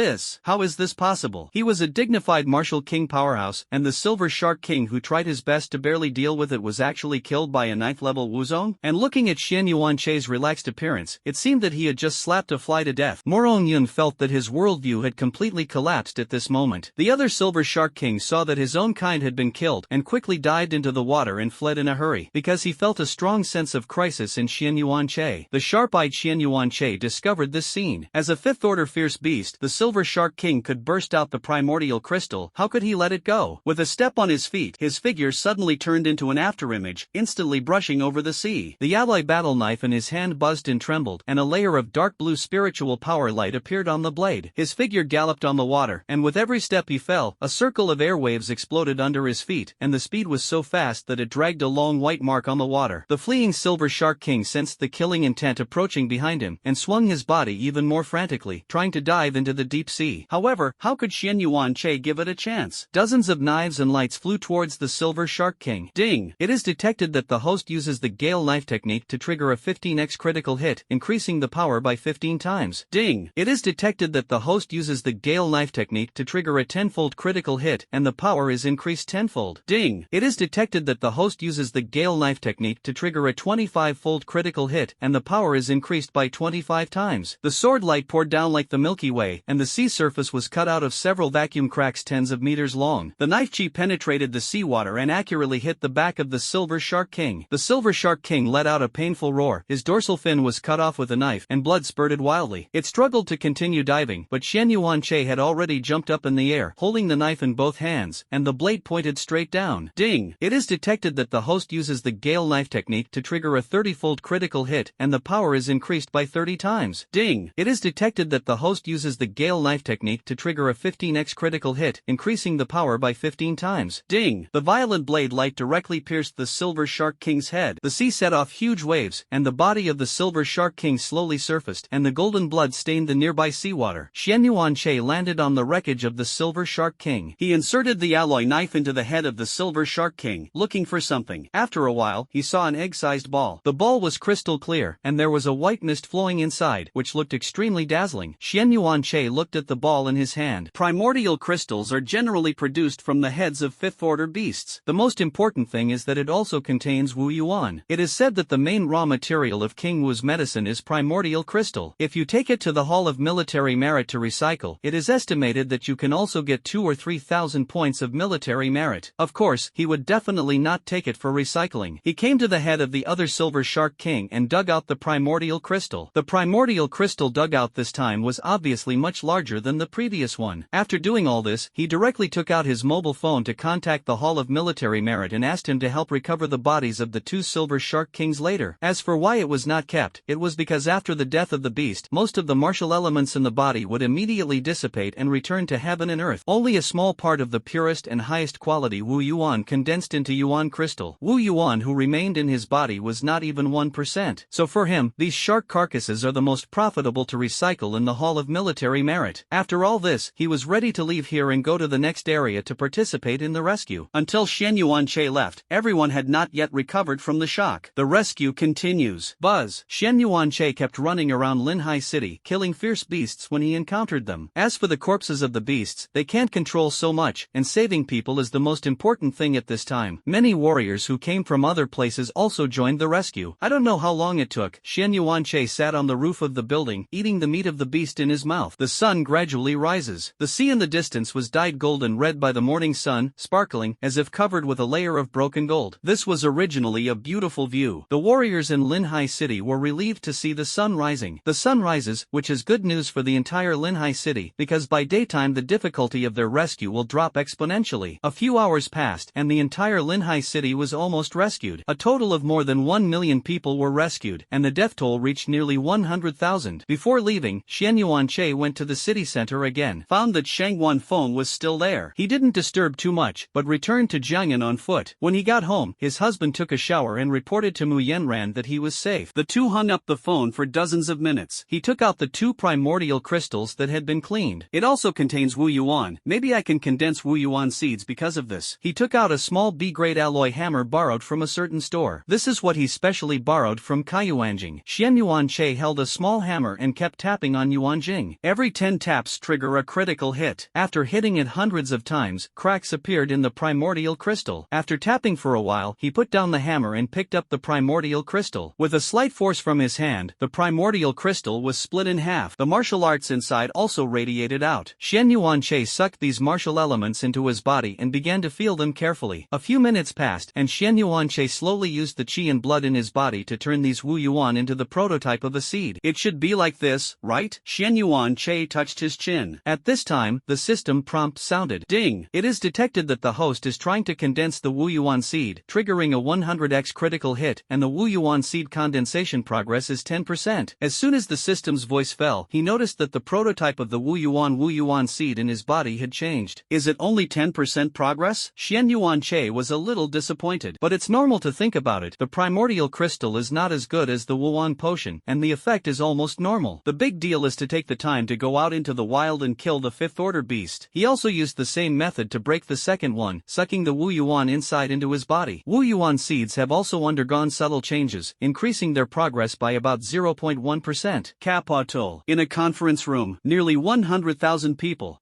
How is this possible? He was a dignified martial king powerhouse, and the Silver Shark King who tried his best to barely deal with it was actually killed by a 9th level Wuzong? And looking at Xian Yuanche's relaxed appearance, it seemed that he had just slapped a fly to death. Morong Yun felt that his worldview had completely collapsed at this moment. The other Silver Shark King saw that his own kind had been killed and quickly dived into the water and fled in a hurry, because he felt a strong sense of crisis in Xian Yuanche. The sharp-eyed Xian Yuanche discovered this scene. As a 5th-order fierce beast, the Silver Shark King could burst out the primordial crystal. How could he let it go? With a step on his feet, his figure suddenly turned into an afterimage, instantly brushing over the sea. The alloy battle knife in his hand buzzed and trembled, and a layer of dark blue spiritual power light appeared on the blade. His figure galloped on the water, and with every step he fell, a circle of airwaves exploded under his feet, and the speed was so fast that it dragged a long white mark on the water. The fleeing Silver Shark King sensed the killing intent approaching behind him, and swung his body even more frantically, trying to dive into the deep sea. However, how could Xian Yuanche give it a chance? Dozens of knives and lights flew towards the Silver Shark King. Ding! It is detected that the host uses the gale knife technique to trigger a 15x critical hit, increasing the power by 15 times. Ding! It is detected that the host uses the gale knife technique to trigger a 10-fold critical hit, and the power is increased 10-fold. Ding! It is detected that the host uses the gale knife technique to trigger a 25-fold critical hit, and the power is increased by 25 times. The sword light poured down like the Milky Way, and the sea surface was cut out of several vacuum cracks tens of meters long. The knife chi penetrated the seawater and accurately hit the back of the Silver Shark King. The Silver Shark King let out a painful roar. His dorsal fin was cut off with a knife, and blood spurted wildly. It struggled to continue diving, but Xian Yuanche had already jumped up in the air, holding the knife in both hands, and the blade pointed straight down. Ding! It is detected that the host uses the gale knife technique to trigger a 30-fold critical hit, and the power is increased by 30 times. Ding! It is detected that the host uses the gale knife technique to trigger a 15x critical hit, increasing the power by 15 times. Ding! The violent blade light directly pierced the Silver Shark King's head. The sea sea set off huge waves, and the body of the Silver Shark King slowly surfaced, and the golden blood stained the nearby seawater. Xian Yuanche landed on the wreckage of the Silver Shark King. He inserted the alloy knife into the head of the Silver Shark King, looking for something. After a while, he saw an egg-sized ball. The ball was crystal clear, and there was a white mist flowing inside, which looked extremely dazzling. Xian Yuanche looked at the ball in his hand. Primordial crystals are generally produced from the heads of fifth-order beasts. The most important thing is that it also contains Wu Yuan. It is said that the main raw material of King Wu's medicine is primordial crystal. If you take it to the Hall of Military Merit to recycle, it is estimated that you can also get 2,000 or 3,000 points of military merit. Of course, he would definitely not take it for recycling. He came to the head of the other Silver Shark King and dug out the primordial crystal. The primordial crystal dug out this time was obviously much larger than the previous one. After doing all this, he directly took out his mobile phone to contact the Hall of Military Merit and asked him to help recover the bodies of the two Silver Shark Kings later. As for why it was not kept, it was because after the death of the beast, most of the martial elements in the body would immediately dissipate and return to heaven and earth. Only a small part of the purest and highest quality Wu Yuan condensed into Yuan crystal. Wu Yuan who remained in his body was not even 1%. So for him, these shark carcasses are the most profitable to recycle in the Hall of Military Merit. After all this, he was ready to leave here and go to the next area to participate in the rescue. Until Xian Yuanche left, everyone had not yet recovered from the shock. The rescue continues. Buzz. Xian Yuanche kept running around Linhai City, killing fierce beasts when he encountered them. As for the corpses of the beasts, they can't control so much, and saving people is the most important thing at this time. Many warriors who came from other places also joined the rescue. I don't know how long it took. Xian Yuanche sat on the roof of the building, eating the meat of the beast in his mouth. The sun gradually rises. The sea in the distance was dyed golden red by the morning sun, sparkling, as if covered with a layer of broken gold. This was originally a beautiful view. The warriors in Linhai City were relieved to see the sun rising. The sun rises, which is good news for the entire Linhai City, because by daytime the difficulty of their rescue will drop exponentially. A few hours passed, and the entire Linhai City was almost rescued. A total of more than 1 million people were rescued, and the death toll reached nearly 100,000. Before leaving, Xian Yuanche went to the city center again, found that Shang Wanfeng was still there. He didn't disturb too much, but returned to Jiangyan on foot. When he got home, his husband took a shower and reported to Mu Yenran that he was safe. The two hung up the phone for dozens of minutes. He took out the two primordial crystals that had been cleaned. It also contains Wu Yuan. Maybe I can condense Wu Yuan seeds because of this. He took out a small B-grade alloy hammer borrowed from a certain store. This is what he specially borrowed from Kaiyuanjing. Xian Yuanche held a small hammer and kept tapping on Yuanjing. Every 10 taps trigger a critical hit. After hitting it hundreds of times, cracks appeared in the primordial crystal. After tapping for a while, he put down the hammer and picked up the primordial crystal. With a slight force from his hand, the primordial crystal was split in half. The martial arts inside also radiated out. Xian Yuanche sucked these martial elements into his body and began to feel them carefully. A few minutes passed, and Xian Yuanche slowly used the qi and blood in his body to turn these Wu Yuan into the prototype of a seed. It should be like this, right? Xian Yuanche touched his chin. At this time, the system prompt sounded. Ding! It is detected that the host is trying to condense the Wu Yuan seed, triggering a 100x critical hit, and the Wu Yuan seed condensation progress is 10%. As soon as the system's voice fell, he noticed that the prototype of the Wu Yuan seed in his body had changed. Is it only 10% progress? Xian Yuanche was a little disappointed. But it's normal to think about it. The primordial crystal is not as good as the Wuan potion, and the effect is almost normal. The big deal is to take the time to go out into the wild and kill the fifth order beast. He also used the same method to break the second one, sucking the Wu Yuan inside into his body. Wu Yuan seeds have also undergone subtle changes, increasing their progress by about 0.1%. Capital. In a conference room, nearly 100,000 people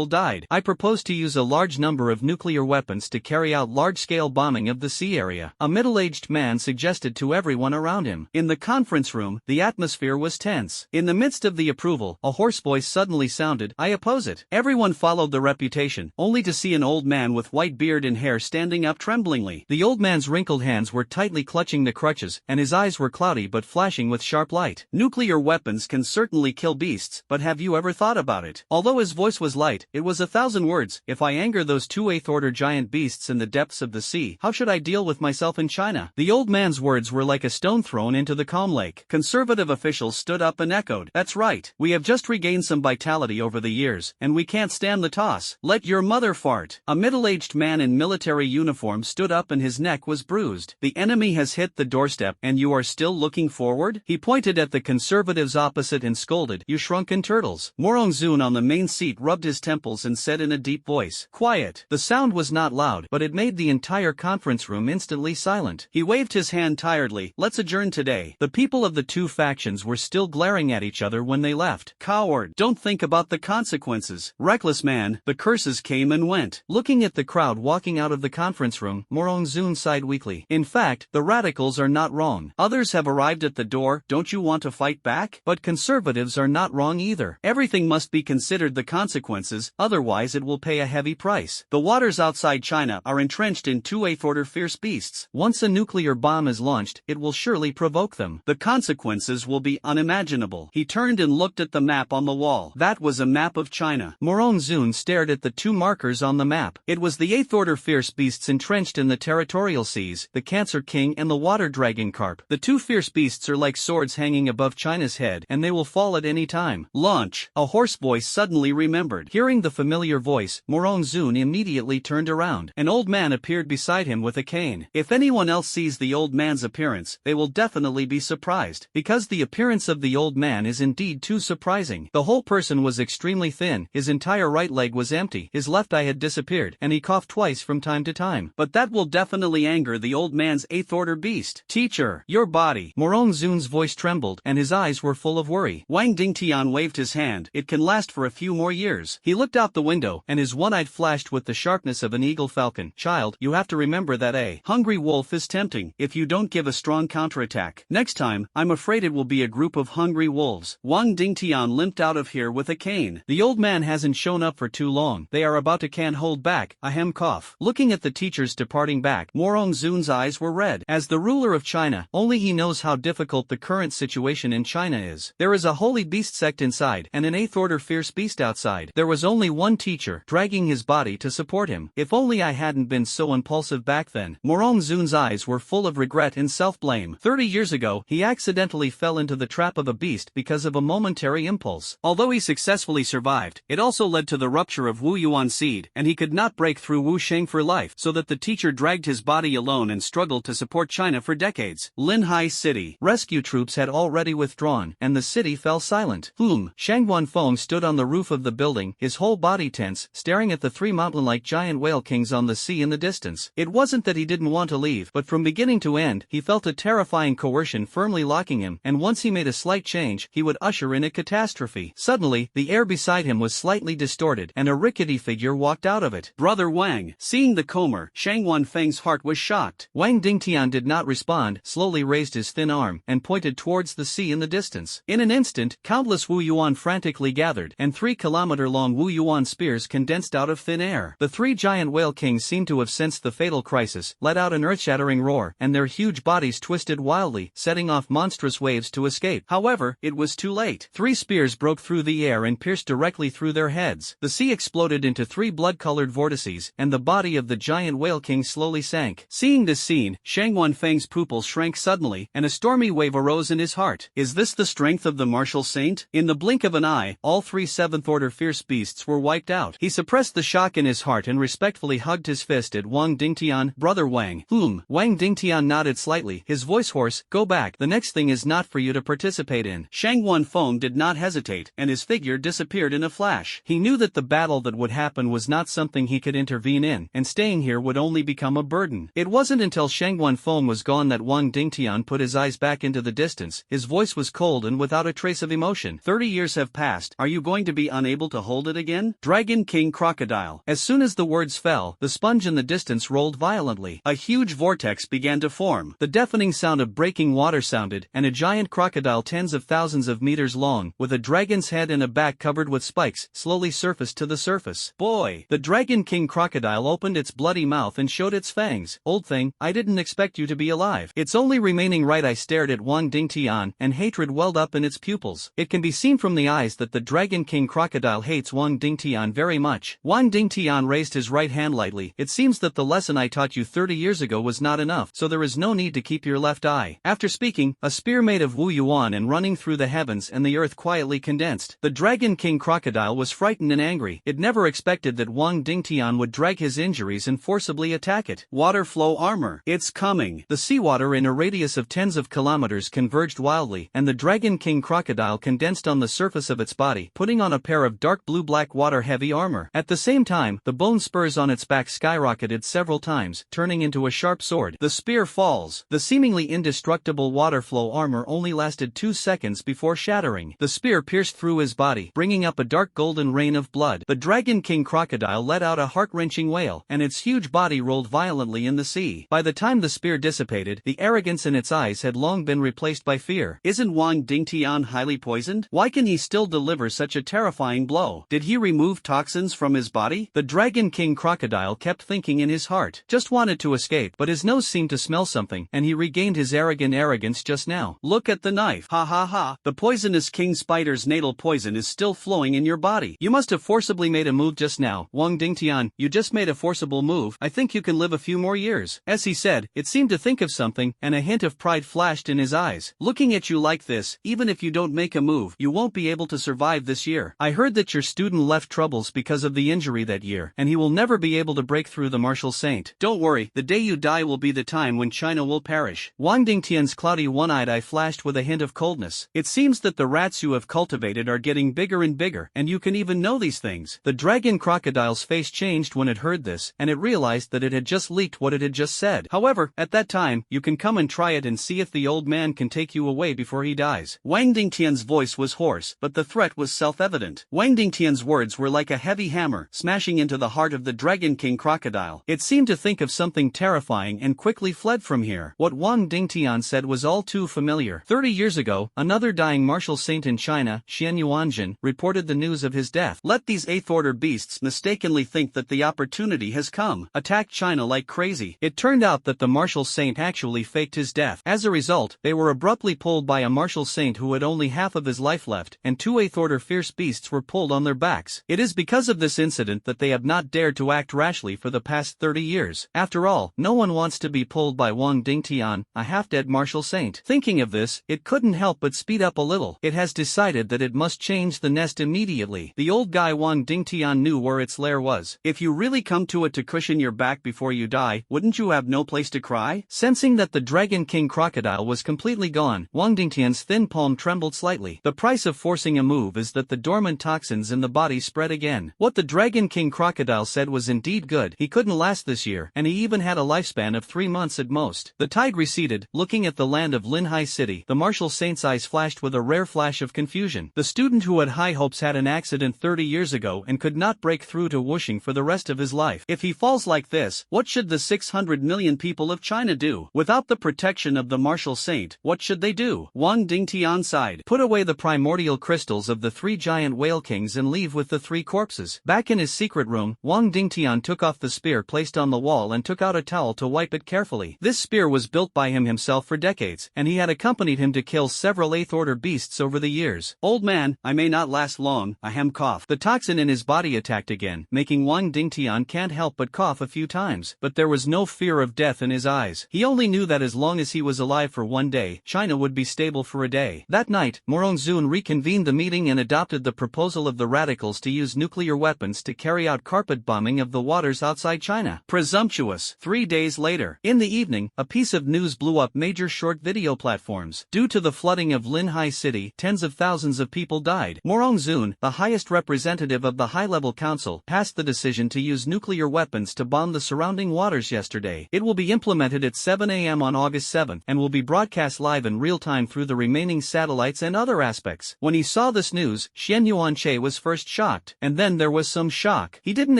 died. I propose to use a large number of nuclear weapons to carry out large-scale bombing of the sea area. A middle-aged man suggested to everyone around him. In the conference room, the atmosphere was tense. In the midst of the approval, a hoarse voice suddenly sounded, "I oppose it." Everyone followed the reputation, only to see an old man with white beard and hair standing up tremblingly. The old man's wrinkled hands were tightly clutching the crutches, and his eyes were cloudy but flashing with sharp light. Nuclear weapons can certainly kill beasts, but have you ever thought about it? Although his voice was light, it was 1,000 words. If I anger those two 8th order giant beasts in the depths of the sea, how should I deal with myself in China? The old man's words were like a stone thrown into the calm lake. Conservative officials stood up and echoed, "That's right. We have just regained some vitality over the years, and we can't stand the toss. Let your mother fart." A middle-aged man in military uniform stood up and his neck was was bruised. The enemy has hit the doorstep and you are still looking forward? He pointed at the conservatives opposite and scolded, "You shrunken turtles." Morongzun on the main seat rubbed his temples and said in a deep voice, "Quiet." The sound was not loud, but it made the entire conference room instantly silent. He waved his hand tiredly, "Let's adjourn today." The people of the two factions were still glaring at each other when they left. "Coward, don't think about the consequences." "Reckless man." The curses came and went. Looking at the crowd walking out of the conference room, Morongzun sighed weakly. In fact, the radicals are not wrong. Others have arrived at the door. Don't you want to fight back? But conservatives are not wrong either. Everything must be considered the consequences, otherwise it will pay a heavy price. The waters outside China are entrenched in two eighth-order fierce beasts. Once a nuclear bomb is launched, it will surely provoke them. The consequences will be unimaginable. He turned and looked at the map on the wall. That was a map of China. Morongzun stared at the two markers on the map. It was the eighth-order fierce beasts entrenched in the territorial seas, the Cancer King and the water dragon carp. The two fierce beasts are like swords hanging above China's head, and they will fall at any time. Launch! A hoarse voice suddenly remembered. Hearing the familiar voice, Morongzun immediately turned around. An old man appeared beside him with a cane. If anyone else sees the old man's appearance, they will definitely be surprised, because the appearance of the old man is indeed too surprising. The whole person was extremely thin, his entire right leg was empty, his left eye had disappeared, and he coughed twice from time to time. But that will definitely anger the old man's eighth-order beast. "Teacher, your body." Morongzun's voice trembled, and his eyes were full of worry. Wang Dingtian waved his hand. "It can last for a few more years." He looked out the window, and his one eye flashed with the sharpness of an eagle falcon. "Child, you have to remember that a hungry wolf is tempting if you don't give a strong counterattack. Next time, I'm afraid it will be a group of hungry wolves." Wang Dingtian limped out of here with a cane. "The old man hasn't shown up for too long. They are about to can't hold back." Ahem cough. Looking at the teachers departing back, Morongzun's eyes were red. As the ruler of China, only he knows how difficult the current situation in China is. There is a holy beast sect inside, and an eighth-order fierce beast outside. There was only one teacher, dragging his body to support him. If only I hadn't been so impulsive back then. Morongzun's eyes were full of regret and self-blame. 30 years ago, he accidentally fell into the trap of a beast because of a momentary impulse. Although he successfully survived, it also led to the rupture of Wu Yuan's seed, and he could not break through Wu Sheng for life, so that the teacher dragged his body alone and struggled to support China for decades. Linhai City. Rescue troops had already withdrawn, and the city fell silent. Shang Guanfeng stood on the roof of the building, his whole body tense, staring at the three mountain-like giant whale kings on the sea in the distance. It wasn't that he didn't want to leave, but from beginning to end, he felt a terrifying coercion firmly locking him, and once he made a slight change, he would usher in a catastrophe. Suddenly, the air beside him was slightly distorted, and a rickety figure walked out of it. "Brother Wang." Seeing the comer, Shang Guanfeng's heart was shocked. Wang Dingtian did not respond, slowly raised his thin arm, and pointed towards the sea in the distance. In an instant, countless Wu Yuan frantically gathered, and 3-kilometer-long Wu Yuan spears condensed out of thin air. The three giant whale kings seemed to have sensed the fatal crisis, let out an earth-shattering roar, and their huge bodies twisted wildly, setting off monstrous waves to escape. However, it was too late. 3 spears broke through the air and pierced directly through their heads. The sea exploded into 3 blood-colored vortices, and the body of the giant whale king slowly sank. Seeing this scene, Shang Guanfeng's pupils shrank suddenly, and a stormy wave arose in his heart. Is this the strength of the martial saint? In the blink of an eye, all 3 seventh-order fierce beasts were wiped out. He suppressed the shock in his heart and respectfully hugged his fist at Wang Dingtian. "Brother Wang." Wang Dingtian nodded slightly, his voice hoarse. "Go back. The next thing is not for you to participate in." Shang Guanfeng did not hesitate, and his figure disappeared in a flash. He knew that the battle that would happen was not something he could intervene in, and staying here would only become a burden. It wasn't until Shang Guanfeng was gone that Wang Dingtian put his eyes back into the distance. His voice was cold and without a trace of emotion. 30 years have passed. Are you going to be unable to hold it again? Dragon King Crocodile. As soon as the words fell, the sponge in the distance rolled violently. A huge vortex began to form. The deafening sound of breaking water sounded, and a giant crocodile tens of thousands of meters long, with a dragon's head and a back covered with spikes, slowly surfaced to the surface. "Boy!" The Dragon King Crocodile opened its bloody mouth and showed its fangs. "Old thing, I didn't expect you to be alive." Its only remaining right eye stared at Wang Dingtian, and hatred welled up in its pupils. It can be seen from the eyes that the Dragon King Crocodile hates Wang Dingtian very much. Wang Dingtian raised his right hand lightly. "It seems that the lesson I taught you 30 years ago was not enough, so there is no need to keep your left eye." After speaking, a spear made of Wu Yuan and running through the heavens and the earth quietly condensed. The Dragon King Crocodile was frightened and angry. It never expected that Wang Dingtian would drag his injuries and forcibly attack it. Water flowed flow armor. It's coming. The seawater in a radius of tens of kilometers converged wildly, and the Dragon King crocodile condensed on the surface of its body, putting on a pair of dark blue-black water-heavy armor. At the same time, the bone spurs on its back skyrocketed several times, turning into a sharp sword. The spear falls. The seemingly indestructible water flow armor only lasted 2 seconds before shattering. The spear pierced through his body, bringing up a dark golden rain of blood. The Dragon King crocodile let out a heart-wrenching wail, and its huge body rolled violently in the sea. By the time the spear dissipated, the arrogance in its eyes had long been replaced by fear. Isn't Wang Dingtian highly poisoned? Why can he still deliver such a terrifying blow? Did he remove toxins from his body? The Dragon King crocodile kept thinking in his heart. Just wanted to escape, but his nose seemed to smell something, and he regained his arrogant arrogance just now. Look at the knife. Ha ha ha. The poisonous king spider's natal poison is still flowing in your body. You must have forcibly made a move just now. Wang Dingtian, you just made a forcible move. I think you can live a few more years. As he said, it seemed to think of something, and a hint of pride flashed in his eyes. Looking at you like this, even if you don't make a move, you won't be able to survive this year. I heard that your student left troubles because of the injury that year, and he will never be able to break through the martial saint. Don't worry, the day you die will be the time when China will perish. Wang Dingtian's cloudy one-eyed eye flashed with a hint of coldness. It seems that the rats you have cultivated are getting bigger and bigger, and you can even know these things. The dragon crocodile's face changed when it heard this, and it realized that it had just leaked what it had just said. However, at that time, you can come and try it and see if the old man can take you away before he dies. Wang Dingtian's voice was hoarse, but the threat was self-evident. Wang Dingtian's words were like a heavy hammer, smashing into the heart of the Dragon King crocodile. It seemed to think of something terrifying and quickly fled from here. What Wang Dingtian said was all too familiar. 30 years ago, another dying martial saint in China, Xian Yuanjin, reported the news of his death. Let these 8th order beasts mistakenly think that the opportunity has come. Attack China like crazy. It turned out that the martial saint actually faked his death. As a result, they were abruptly pulled by a martial saint who had only half of his life left, and 2 8th order fierce beasts were pulled on their backs. It is because of this incident that they have not dared to act rashly for the past 30 years. After all, no one wants to be pulled by Wang Dingtian, a half-dead martial saint. Thinking of this, it couldn't help but speed up a little. It has decided that it must change the nest immediately. The old guy Wang Dingtian knew where its lair was. If you really come to it to cushion your back before you die, wouldn't you have no place to cry? Sensing that the Dragon King crocodile was completely gone, Wang Dingtian's thin palm trembled slightly. The price of forcing a move is that the dormant toxins in the body spread again. What the Dragon King crocodile said was indeed good. He couldn't last this year, and he even had a lifespan of 3 months at most. The tide receded. Looking at the land of Linhai City, the martial saint's eyes flashed with a rare flash of confusion. The student who had high hopes had an accident 30 years ago and could not break through to whooshing for the rest of his life. If he falls like this, what should the 600 million people of China do? Without the protection of the martial saint, what should they do? Wang Dingtian sighed. Put away the primordial crystals of the 3 giant whale kings and leave with the 3 corpses. Back in his secret room, Wang Dingtian took off the spear placed on the wall and took out a towel to wipe it carefully. This spear was built by him himself for decades, and he had accompanied him to kill several 8th order beasts over the years. Old man, I may not last long, ahem cough. The toxin in his body attacked again, making Wang Dingtian can't help but cough a few times, but there was no fear of death in his eyes. He only knew that as long as he was alive for one day, China would be stable for a day. That night, Morongzun reconvened the meeting and adopted the proposal of the radicals to use nuclear weapons to carry out carpet bombing of the waters outside China. Presumptuous. 3 days later. In the evening, a piece of news blew up major short video platforms. Due to the flooding of Linhai City, tens of thousands of people died. Morongzun, the highest representative of the high-level council, passed the decision to use nuclear weapons to bomb the surrounding waters yesterday. It will be implemented at 7 a.m. on August 7 and will be broadcast live in real time through the remaining satellites and other aspects. When he saw this news, Xian Yuanche was first shocked, and then there was some shock. He didn't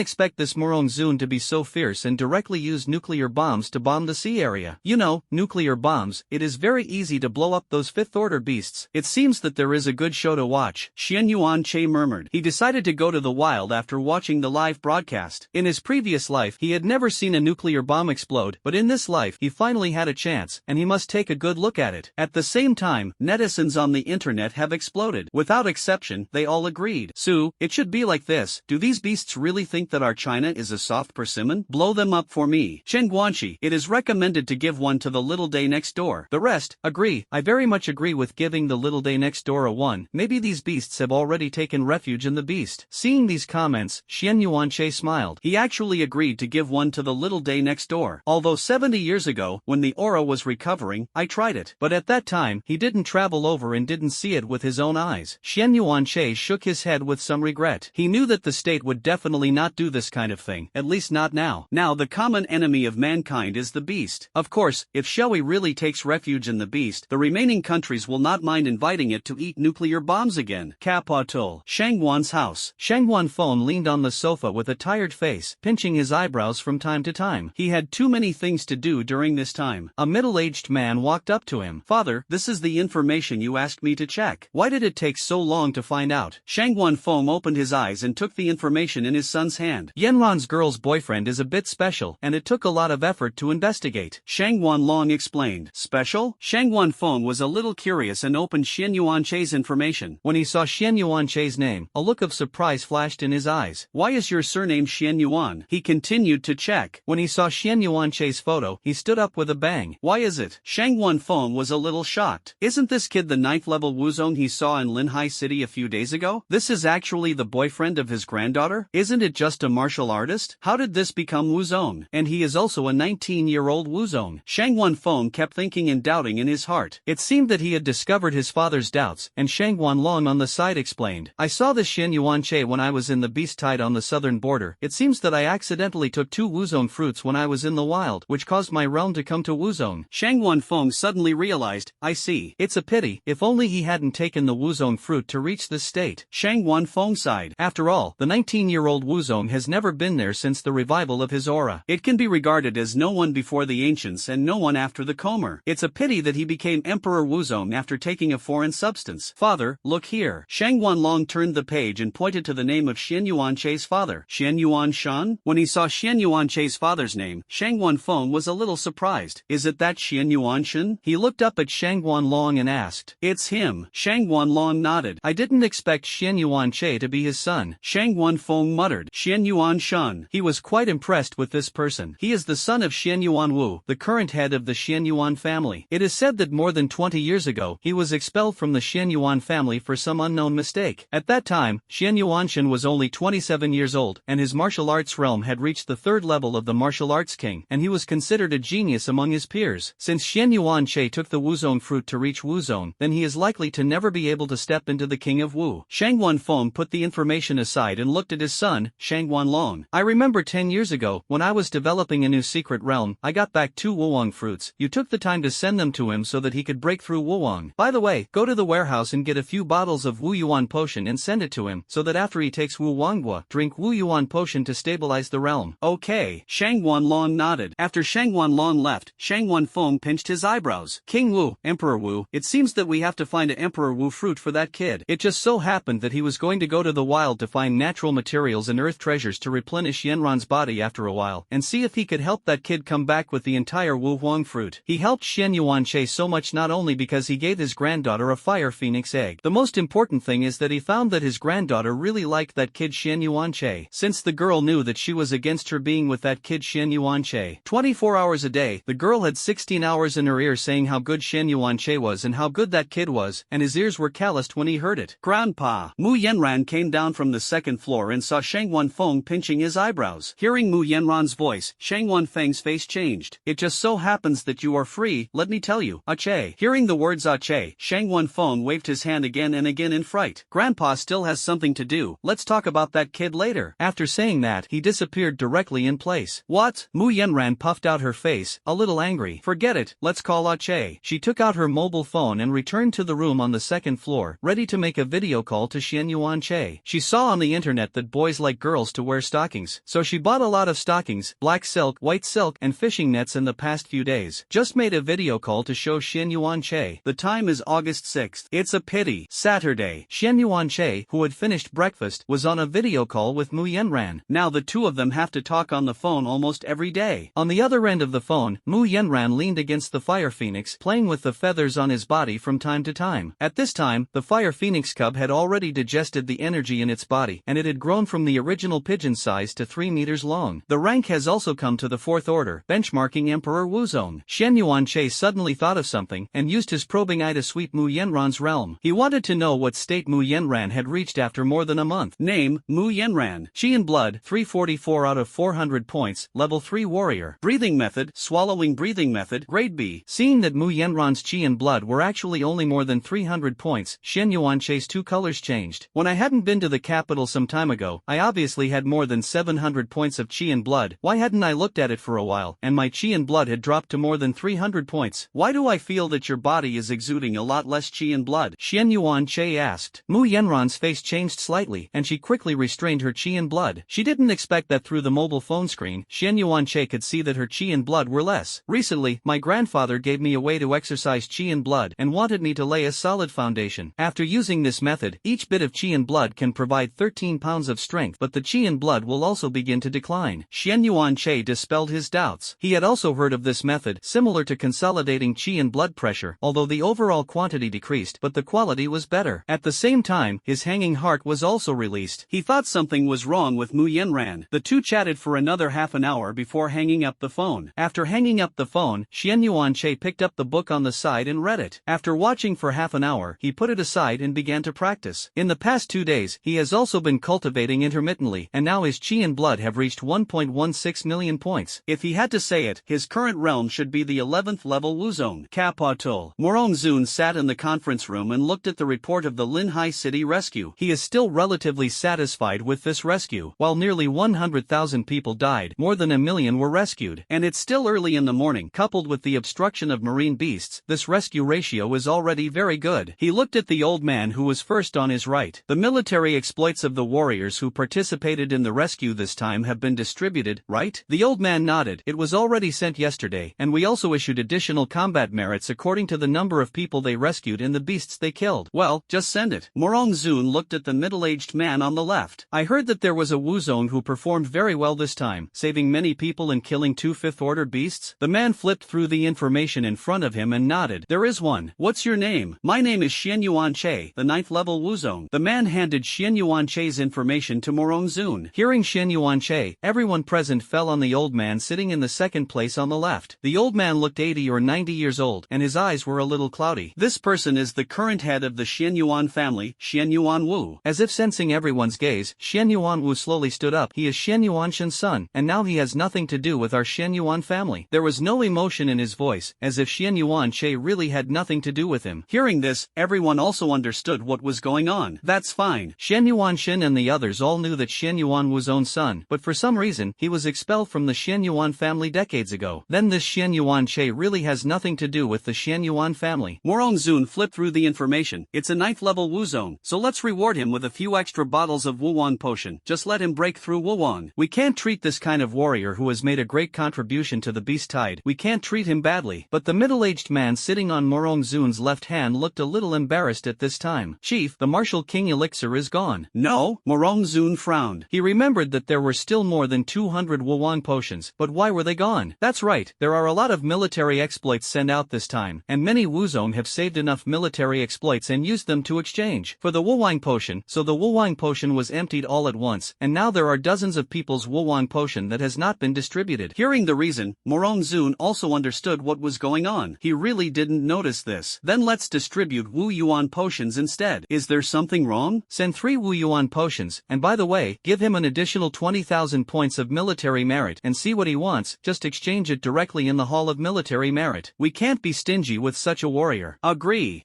expect this Morongzun to be so fierce and directly use nuclear bombs to bomb the sea area. You know, nuclear bombs, it is very easy to blow up those 5th order beasts. It seems that there is a good show to watch, Xian Yuanche murmured. He decided to go to the wild after watching the live broadcast. In his previous life, he had never seen a nuclear bomb explode, but in this life, he finally had a chance, and he must take a good look at it. At the same time, netizens on the internet have exploded. Without exception, they all agreed. Sue, it should be like this. Do these beasts really think that our China is a soft persimmon? Blow them up for me. Chen Guanxi, it is recommended to give one to the little day next door. The rest, agree. I very much agree with giving the little day next door a 1. Maybe these beasts have already taken refuge in the beast. Seeing these comments, Xian Yuanche smiled. He actually agreed to give one to the little day next door. Although 70 years ago, when the aura was recovering, I tried it. But at that time, he didn't travel over and didn't see it with his own eyes. Xian Yuanche shook his head with some regret. He knew that the state would definitely not do this kind of thing, at least not now. Now the common enemy of mankind is the beast. Of course, if Shui really takes refuge in the beast, the remaining countries will not mind inviting it to eat nuclear bombs again. Capital. Shangwan's house. Shangwan Feng leaned on the sofa with a tired face, pinching his eyebrows from time to time. He had too many things to do during this time. A middle-aged man walked up to him. "Father, this is the information you asked me to check. Why did it take so long to find out?" Shangwan Feng opened his eyes and took the information in his son's hand. Yanran's girl's boyfriend is a bit special, and it took a lot of effort to investigate. Shangwan Long explained. Special? Shangwan Feng was a little curious and opened Xian Yuanche's information. When he saw Xian Yuanche's name, a look of surprise flashed in his eyes. "Why is your surname Xian Yuan?" He continued to check. When he saw Xian Yuanche's photo, he stood up with a bang. "Why is it?" Shangwan Feng was a little shocked. "Isn't this kid the 9th level Wuzong he saw in Linhai City a few days ago? This is actually the boyfriend of his granddaughter? Isn't it just a martial artist? How did this become Wuzong? And he is also a 19-year-old Wuzong." Shangwan Feng kept thinking and doubting in his heart. It seemed that he had discovered his father's doubts, and Shangwan Long on the side explained. "I saw this Xian Yuanche when I was in the beast tide on the southern border. It seems that I accidentally took 2 Wuzong fruits when I was in the wild, which caused my realm to come to Wuzong." Shangwan Feng suddenly realized, "I see. It's a pity. If only he hadn't taken the Wuzong fruit to reach this state." Shangwan Feng sighed. After all, the 19-year-old Wuzong has never been there since the revival of his aura. It can be regarded as no one before the ancients and no one after the Comer. It's a pity that he became Emperor Wuzong after taking a foreign substance. "Father, look here." Shangwan Long turned the page and pointed to the name of Xian Yuanche's father. Xian Yuan Shan? When he saw Xian Yuanche's father's name, Shangwan Feng was a little surprised. "Is it that Xian Yuan Shan?" He looked up at Shangwan Long and asked. "It's him." Shangwan Long nodded. "I didn't expect Xian Yuanche to be his son." Shangwan Feng muttered. "Xian Yuan Shan." He was quite impressed with this person. He is the son of Xian Yuan Wu, the current head of the Xian Yuan family. It is said that more than 20 years ago, he was expelled from the Xian Yuan family for some unknown mistake. At that time, Xian Yuanshan was only 27 years old, and his martial arts realm had reached the 3rd level of the martial arts king, and he was considered a genius among his peers. Since Xian Yuanche took the Wuzong fruit to reach Wuzong, then he is likely to never be able to step into the king of Wu. Shangwan Feng put the information aside and looked at his son, Shangwan Long. "I remember 10 years ago, when I was developing a new secret realm, I got back 2 Wuwang fruits. You took the time to send them to him so that he could break through Wuwang. By the way, go to the warehouse and get a few bottles of Wu Yuan potion and send it to him, so that after he takes Wu Wanghua, drink Wu Yuan potion to stabilize the realm." "Okay." Shangwan Long nodded. After Shangwan Long left, Shangwan Feng pinched his eyebrows. "King Wu, Emperor Wu, it seems that we have to find an Emperor Wu fruit for that kid." It just so happened that he was going to go to the wild to find natural materials and earth treasures to replenish Yanran's body after a while, and see if he could help that kid come back with the entire Wu Huang fruit. He helped Xian Yuanche so much not only because he gave his granddaughter a fire phoenix egg. The most important thing is that he found that his granddaughter really liked that kid Xian Yuanche, since the girl knew that she was against her being with that kid Xian Yuanche. 24 hours a day, the girl had 16 hours in her ear saying how good Xian Yuanche was and how good that kid was, and his ears were calloused when he heard it. Grandpa. Mu Yanran came down from the 2nd floor and saw Shangwan Feng pinching his eyebrows. Hearing Mu Yanran's voice, Shangwan Feng's face changed. "It just so happens that you are free, let me tell you, Ache." Hearing the words Ache, Shangwan Feng waved his hand again and again in fright. "Grandpa still has something to do, let's talk about that kid later." After saying that, he disappeared directly in place. "What?" Mu Yanran puffed out her face, a little angry. "Forget it, let's call Ache." She took out her mobile phone and returned to the room on the 2nd floor, ready to make a video call to Xian Yuanche. She saw on the internet that boys like girls to wear stockings, so she bought a lot of stockings, black silk, white silk, and fishing nets in the past few days. Just made a video call to show Xian Yuanche. The time is August 6th. It's a pity. Saturday. Xian Yuanche, who had finished breakfast, was on a video call with Mu Yanran. Now the two of them have to talk on the phone almost every day. On the other end of the phone, Mu Yanran leaned against the fire phoenix, playing with the feathers on his body from time to time. At this time, the fire phoenix cub had already digested the energy in its body, and it had grown from the original pigeon size to 3 meters long. The rank has also come to the 4th order, benchmarking Emperor Wuzong. Xian Yuanche suddenly thought of something, and used his probing eye to sweep Mu Yanran's realm. He wanted to know what state Mu Yanran had reached after more than a month. Name, Mu Yanran. Chi and blood, 344 out of 400 points, level 3 3 warrior. Breathing method, swallowing breathing method, grade B. Seeing that Mu Yanran's chi and blood were actually only more than 300 points, Xian Yuanchei's 2 colors changed. When I hadn't been to the capital some time ago, I obviously had more than 700 points of chi and blood. Why hadn't I looked at it for a while, and my chi and blood had dropped to more than 300 points? Why do I feel that your body is exuding a lot less chi and blood? Xian Yuanchei asked. Mu Yanran's face changed slightly, and she quickly restrained her chi and blood. She didn't expect that through the mobile phone screen, Xian Yuanchei could see that her chi and blood were less. Recently, my grandfather gave me a way to exercise chi and blood and wanted me to lay a solid foundation. After using this method, each bit of chi and blood can provide 13 pounds of strength, but the chi and blood will also begin to decline. Xian Yuanchei dispelled his doubts. He had also heard of this method, similar to consolidating chi and blood pressure, although the overall quantity decreased but the quality was better. At the same time, his hanging heart was also released. He thought something was wrong with Mu Yanran. The two chatted for another half an hour before hanging up the phone. After hanging up the phone, Xian Yuanchei picked up the book on the side and read it. After watching for half an hour, he put it aside and began to practice. In the past 2 days, he has also been cultivating intermittently, and now his chi and blood have reached 1.16 million points. If he had to say it, his current realm should be the 11th level Wuzong. Capital. Morongzun sat in the conference room and looked at the report of the Linhai City rescue. He is still relatively satisfied with this rescue. While nearly 100,000 people died, more than 1 million were rescued. And it's still early in the morning. Coupled with the obstruction of marine beasts, this rescue ratio is already very good. He looked at the old man who was first on his right. The military exploits of the warriors who participated in the rescue this time have been distributed, right? The old man nodded. It was already sent yesterday, and we also issued additional combat merits according to the number of people they rescued and the beasts they killed. Well, just send it. Morongzun looked at the middle-aged man on the left. I heard that there was a Wuzong who performed very well this time, saving many people and killing 2 fifth-order beasts. The man flipped through the information in front of him and nodded. There is one. What's your name? My name is Xian Yuanchei, the 9th level Wuzong. The man handed Xian Yuanchei's information to Morongzun. Hearing Xian Yuanchei, everyone present fell on the old man sitting in the second place on the left. The old man looked 80 or 90 years old, and his eyes were a little cloudy. This person is the current head of the Xian Yuan family, Xian Yuan Wu. As if sensing everyone's gaze, Xian Yuan Wu slowly stood up. He is Xian Yuanshan's son, and now he has nothing to do with our Xian Yuan family. There was no emotion in his voice, as if Xian Yuanchei really had nothing to do with him. Hearing this, everyone also understood what was going on. That's fine. Xian Yuanshan and the others all knew that Xian Yuan Wu's own son, but for some reason, he was expelled from the Xian Yuan family decades ago. Then this Xian Yuanchei really has nothing to do with the Xian Yuan family. Morongzun flipped through the information. It's a 9th level Wuzong, so let's reward him with a few extra bottles of Wuwang potion. Just let him break through Wuwang. We can't treat this kind of warrior who has made a great contribution to the beast tide. We can't treat him badly. But the middle-aged man sitting on Morongzun's left hand looked a little embarrassed at this time. Chief, the Martial King elixir is gone. No? Morongzun frowned. He remembered that there were still more than 200 Wuwang potions, but why were they gone? That's right, there are a lot of military exploits sent out this time, and many Wuzong have saved enough military exploits and used them to exchange for the Wuwang potion, so the Wuwang potion was emptied all at once, and now there are dozens of people's Wuwang potion that has not been distributed. Hearing the reason, Morongzun also understood what was going on. He really didn't notice this. Then let's distribute Wu Yuan potions instead. Is there something wrong? Send 3 Wu Yuan potions, and by the way, give him an additional 20,000 points of military merit and see what he wants, just exchange it directly in the Hall of Military Merit. We can't be stingy with such a warrior. Agree.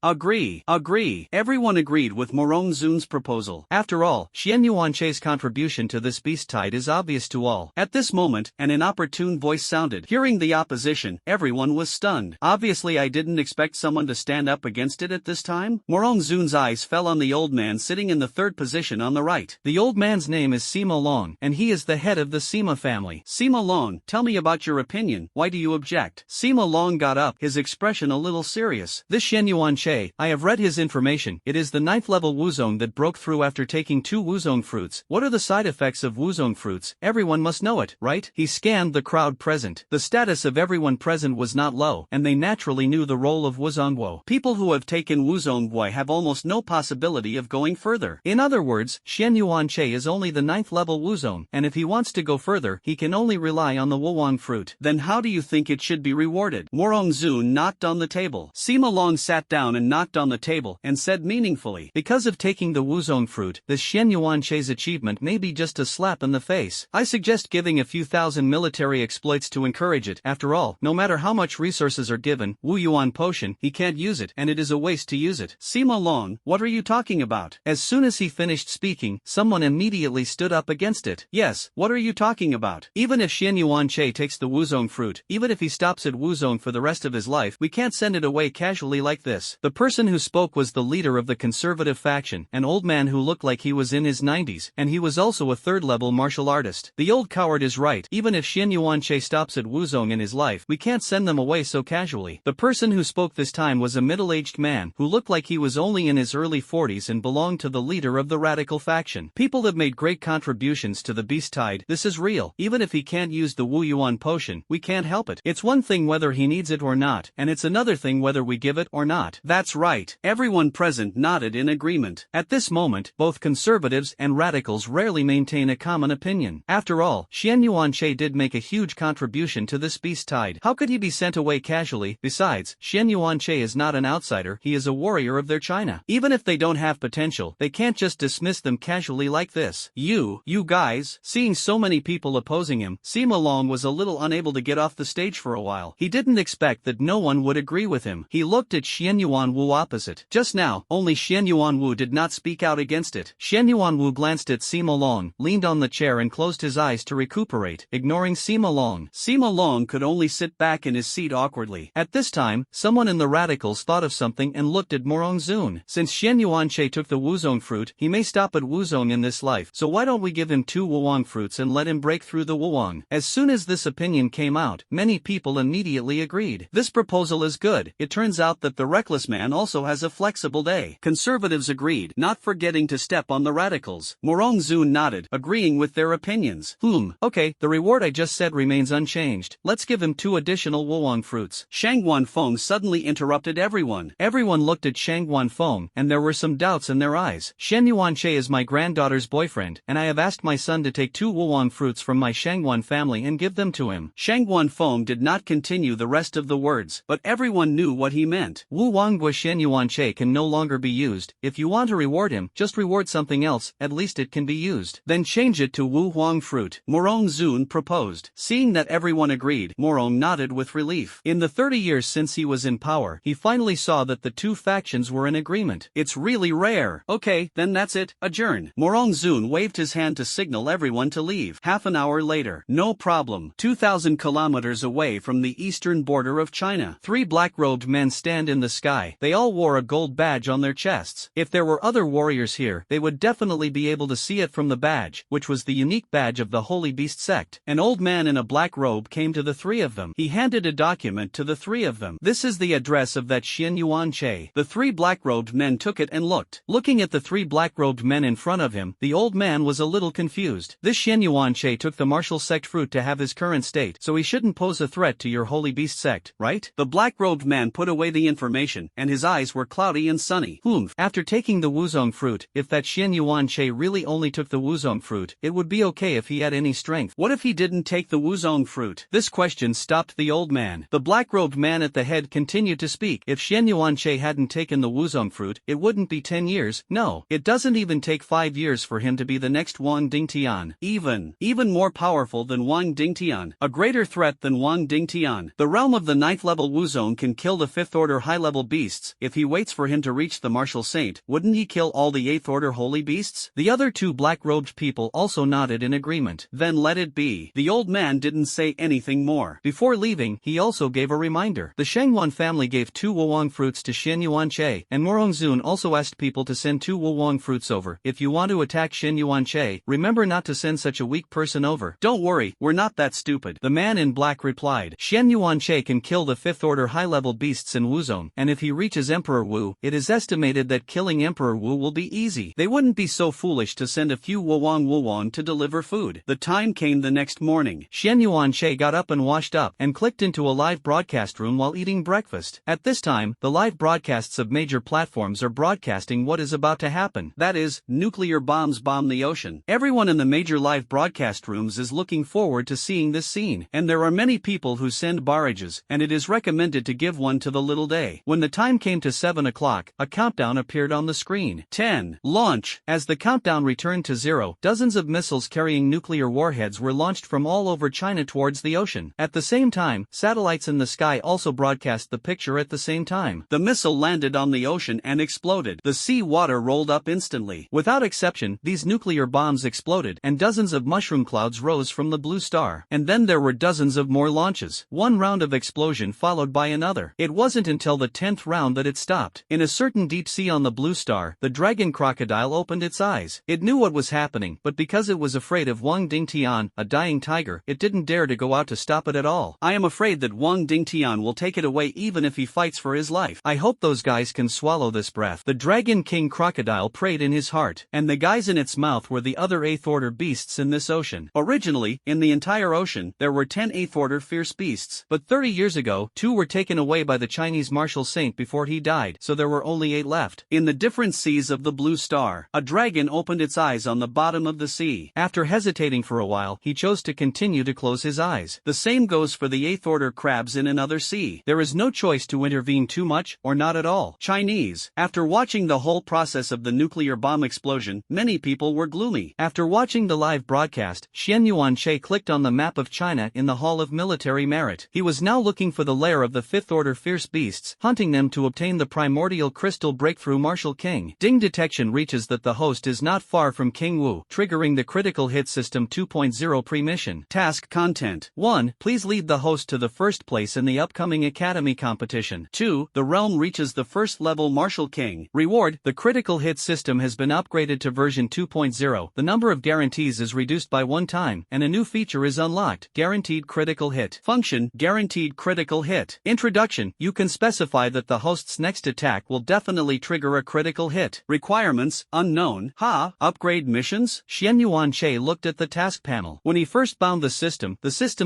Everyone agreed with Morongzun's proposal. After all, Xian Yuanchei's contribution to this beast tide is obvious to all. At this moment, an inopportune voice sounded. Hearing the opposition, everyone was stunned. Obviously I didn't expect someone to stand up against it at this time. Morongzun's eyes fell on the old man sitting in the 3rd position on the right. The old man's name is Sima Long, and he is the head of the Sima family. Sima Long, tell me about your opinion. Why do you object? Sima Long got up, his expression a little serious. This Xian Yuanchei, I have read his information. It is the 9th level Wuzong that broke through after taking 2 Wuzong fruits. What are the side effects of Wuzong fruits? Everyone must know it, right? He scanned the crowd present. The status of everyone present was not low, and they naturally knew the role of Wuzongguo. People who have taken Wuzongguo have almost no possibility of going further. In other words, Xian Yuanchei is only the 9th level Wuzong, and if he wants to go further, he can only rely on the Wuwang fruit. Then how do you think it should be rewarded? Morongzun knocked on the table. Sima Long sat down and knocked on the table and said meaningfully, because of taking the Wuzong fruit, this Xian Yuanchei's achievement may be just a slap in the face. I suggest giving a few thousand and military exploits to encourage it. After all, no matter how much resources are given, Wu Yuan potion, he can't use it, and it is a waste to use it. Sima Long, what are you talking about? As soon as he finished speaking, someone immediately stood up against it. Yes, what are you talking about? Even if Xian Yuanche takes the Wuzong fruit, even if he stops at Wuzong for the rest of his life, we can't send it away casually like this. The person who spoke was the leader of the conservative faction, an old man who looked like he was in his 90s, and he was also a third-level martial artist. The old coward is right. Even if Xian Yuanche stops at Wuzong in his life, we can't send them away so casually. The person who spoke this time was a middle-aged man who looked like he was only in his early 40s and belonged to the leader of the radical faction. People have made great contributions to the beast tide. This is real. Even if he can't use the Wu Yuan potion, we can't help it. It's one thing whether he needs it or not, and it's another thing whether we give it or not. That's right. Everyone present nodded in agreement. At this moment, both conservatives and radicals rarely maintain a common opinion. After all, Xian Yuanche did make a huge contribution to this beast tide. How could he be sent away casually? Besides, Xian Yuanche is not an outsider, he is a warrior of their China. Even if they don't have potential, they can't just dismiss them casually like this. You guys. Seeing so many people opposing him, Sima Long was a little unable to get off the stage for a while. He didn't expect that no one would agree with him. He looked at Xian Yuan Wu opposite. Just now, only Xian Yuan Wu did not speak out against it. Xian Yuan Wu glanced at Sima Long, leaned on the chair and closed his eyes to recuperate, ignoring Sima Long. Sima Long could only sit back in his seat awkwardly. At this time, someone in the radicals thought of something and looked at Morong Zun. Since Xian Yuanche took the Wuzong fruit, he may stop at Wuzong in this life, so why don't we give him 2 Wuwang fruits and let him break through the Wuwang? As soon as this opinion came out, many people immediately agreed. This proposal is good. It turns out that the reckless man also has a flexible day. Conservatives agreed, not forgetting to step on the radicals. Morong Zun nodded, agreeing with their opinions. Okay, the reward I just said remains unchanged. Let's give him 2 additional Wuwang fruits. Shang Guanfeng suddenly interrupted everyone. Everyone looked at Shang Guanfeng, and there were some doubts in their eyes. Shen Yuanche is my granddaughter's boyfriend, and I have asked my son to take 2 Wuwang fruits from my Shangguan family and give them to him. Shang Guanfeng did not continue the rest of the words, but everyone knew what he meant. Wu Wanggua Shen Yuanche can no longer be used. If you want to reward him, just reward something else, at least it can be used. Then change it to Wu Huang fruit. Morong Zun proposed. Seeing that everyone agreed, Morong nodded with relief. In the 30 years since he was in power, he finally saw that the 2 factions were in agreement. It's really rare. Okay, then that's it. Adjourn. Morong Zun waved his hand to signal everyone to leave. Half an hour later. No problem. 2,000 kilometers away from the eastern border of China. 3 black-robed men stand in the sky. They all wore a gold badge on their chests. If there were other warriors here, they would definitely be able to see it from the badge, which was the unique badge of the Holy Beast sect. An old man in a black robe came to the 3 of them. He handed a document to the 3 of them. This is the address of that Xian Yuanche. The 3 black-robed men took it and looked. Looking at the 3 black-robed men in front of him, the old man was a little confused. This Xian Yuanche took the martial sect fruit to have his current state, so he shouldn't pose a threat to your Holy Beast sect, right? The black-robed man put away the information, and his eyes were cloudy and sunny. After taking the Wuzong fruit, if that Xian Yuanche really only took the Wuzong fruit, it would be okay if he had any strength. What if he didn't take the Wuzong fruit? This question stopped the old man. The black-robed man at the head continued to speak. If Xian Yuanche hadn't taken the Wuzong fruit, it wouldn't be 10 years. No, it doesn't even take 5 years for him to be the next Wang Dingtian. Even more powerful than Wang Dingtian. A greater threat than Wang Dingtian. The realm of the 9th level Wuzong can kill the 5th order high-level beasts. If he waits for him to reach the martial saint, wouldn't he kill all the 8th order holy beasts? The other 2 black-robed people also nodded in agreement. Then let it be. The old man didn't say anything more. Before leaving, he also gave a reminder. The Shangguan family gave 2 Wuwang fruits to Xian Yuanche, and Morong Zun also asked people to send 2 Wuwang fruits over. If you want to attack Xian Yuanche, remember not to send such a weak person over. Don't worry, we're not that stupid. The man in black replied. Xian Yuanche can kill the 5th order high-level beasts in Wuzong, and if he reaches Emperor Wu, it is estimated that killing Emperor Wu will be easy. They wouldn't be so foolish to send a few Wuwang to deliver food. The time came the next morning. Xian Yuanche got up and washed up, and clicked into a live broadcast room while eating breakfast. At this time, the live broadcasts of major platforms are broadcasting what is about to happen. That is, nuclear bombs bomb the ocean. Everyone in the major live broadcast rooms is looking forward to seeing this scene, and there are many people who send barrages, and it is recommended to give one to the little day. When the time came to 7 o'clock, a countdown appeared on the screen. 10. Launch. As the countdown returned to 0, dozens of missiles carrying nuclear warheads were launched from from all over China towards the ocean. At the same time, satellites in the sky also broadcast the picture at the same time. The missile landed on the ocean and exploded. The sea water rolled up instantly. Without exception, these nuclear bombs exploded, and dozens of mushroom clouds rose from the blue star. And then there were dozens of more launches. One round of explosion followed by another. It wasn't until the 10th round that it stopped. In a certain deep sea on the blue star, the dragon crocodile opened its eyes. It knew what was happening, but because it was afraid of Wang Dingtian, a dying tiger, it didn't dare to go out to stop it at all. I am afraid that Wang Dingtian will take it away even if he fights for his life. I hope those guys can swallow this breath. The Dragon King crocodile prayed in his heart, and the guys in its mouth were the other 8th order beasts in this ocean. Originally, in the entire ocean, there were 10 8th order fierce beasts, but 30 years ago, 2 were taken away by the Chinese martial saint before he died, so there were only 8 left. In the different seas of the blue star, a dragon opened its eyes on the bottom of the sea. After hesitating for a while, he chose to continue to close his eyes. The same goes for the 8th order crabs in another sea. There is no choice to intervene too much or not at all. Chinese. After watching the whole process of the nuclear bomb explosion, many people were gloomy. After watching the live broadcast, Xian Yuanche clicked on the map of China in the Hall of Military Merit. He was now looking for the lair of the 5th order fierce beasts, hunting them to obtain the primordial crystal breakthrough Martial King. Ding detection reaches that the host is not far from King Wu, triggering the critical hit system 2.0 pre-mission. Task content. 1. Please lead the host to the first place in the upcoming Academy competition. 2. The realm reaches the first level Martial King. Reward. The critical hit system has been upgraded to version 2.0. The number of guarantees is reduced by 1 time, and a new feature is unlocked. Guaranteed critical hit. Function. Guaranteed critical hit. Introduction. You can specify that the host's next attack will definitely trigger a critical hit. Requirements. Unknown. Upgrade missions? Xian Yuanche looked at the task panel. When he first bound the system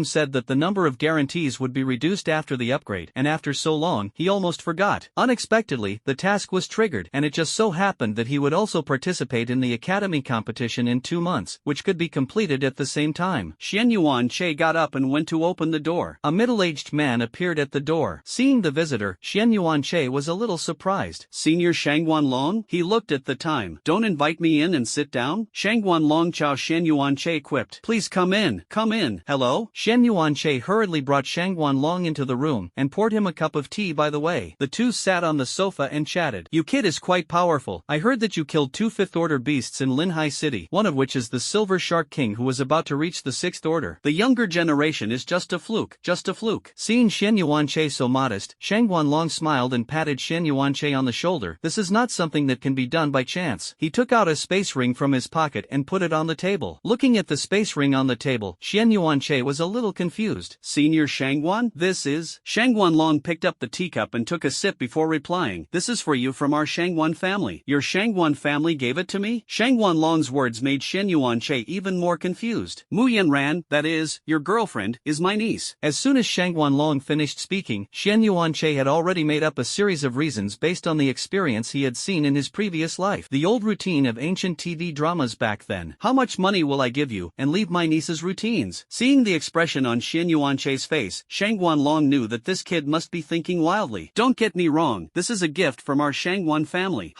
said that the number of guarantees would be reduced after the upgrade, and after so long, he almost forgot. Unexpectedly, the task was triggered, and it just so happened that he would also participate in the Academy competition in 2 months, which could be completed at the same time. Xian Yuanche got up and went to open the door. A middle-aged man appeared at the door. Seeing the visitor, Xian Yuanche was a little surprised. Senior Shangguan Long? He looked at the time. Don't invite me in and sit down? Shangguan Long Chao Xian Yuanche quipped. Please come in. Come in. Hello? Xian Yuanche hurriedly brought Shangguan Long into the room and poured him a cup of tea by the way. The two sat on the sofa and chatted. You kid is quite powerful. I heard that you killed 2 5th order beasts in Linhai City, one of which is the Silver Shark King who was about to reach the 6th order. The younger generation is just a fluke. Just a fluke. Seeing Xian Yuanche so modest, Shangguan Long smiled and patted Xian Yuanche on the shoulder. This is not something that can be done by chance. He took out a space ring from his pocket and put it on the table. Looking at the space ring on the table, Xian Yuanche was a little confused. Senior Shangguan? This is... Shangguan Long picked up the teacup and took a sip before replying. This is for you from our Shangguan family. Your Shangguan family gave it to me? Shangguan Long's words made Xian Yuanche even more confused. Mu Yanran, that is, your girlfriend, is my niece. As soon as Shangguan Long finished speaking, Xian Yuanche had already made up a series of reasons based on the experience he had seen in his previous life. The old routine of ancient TV dramas back then. How much money will I give you, and leave my niece's routines? Seeing the expression on Xian Yuanche's face, Shangguan Long knew that this kid must be thinking wildly. Don't get me wrong, this is a gift from our Shangguan family.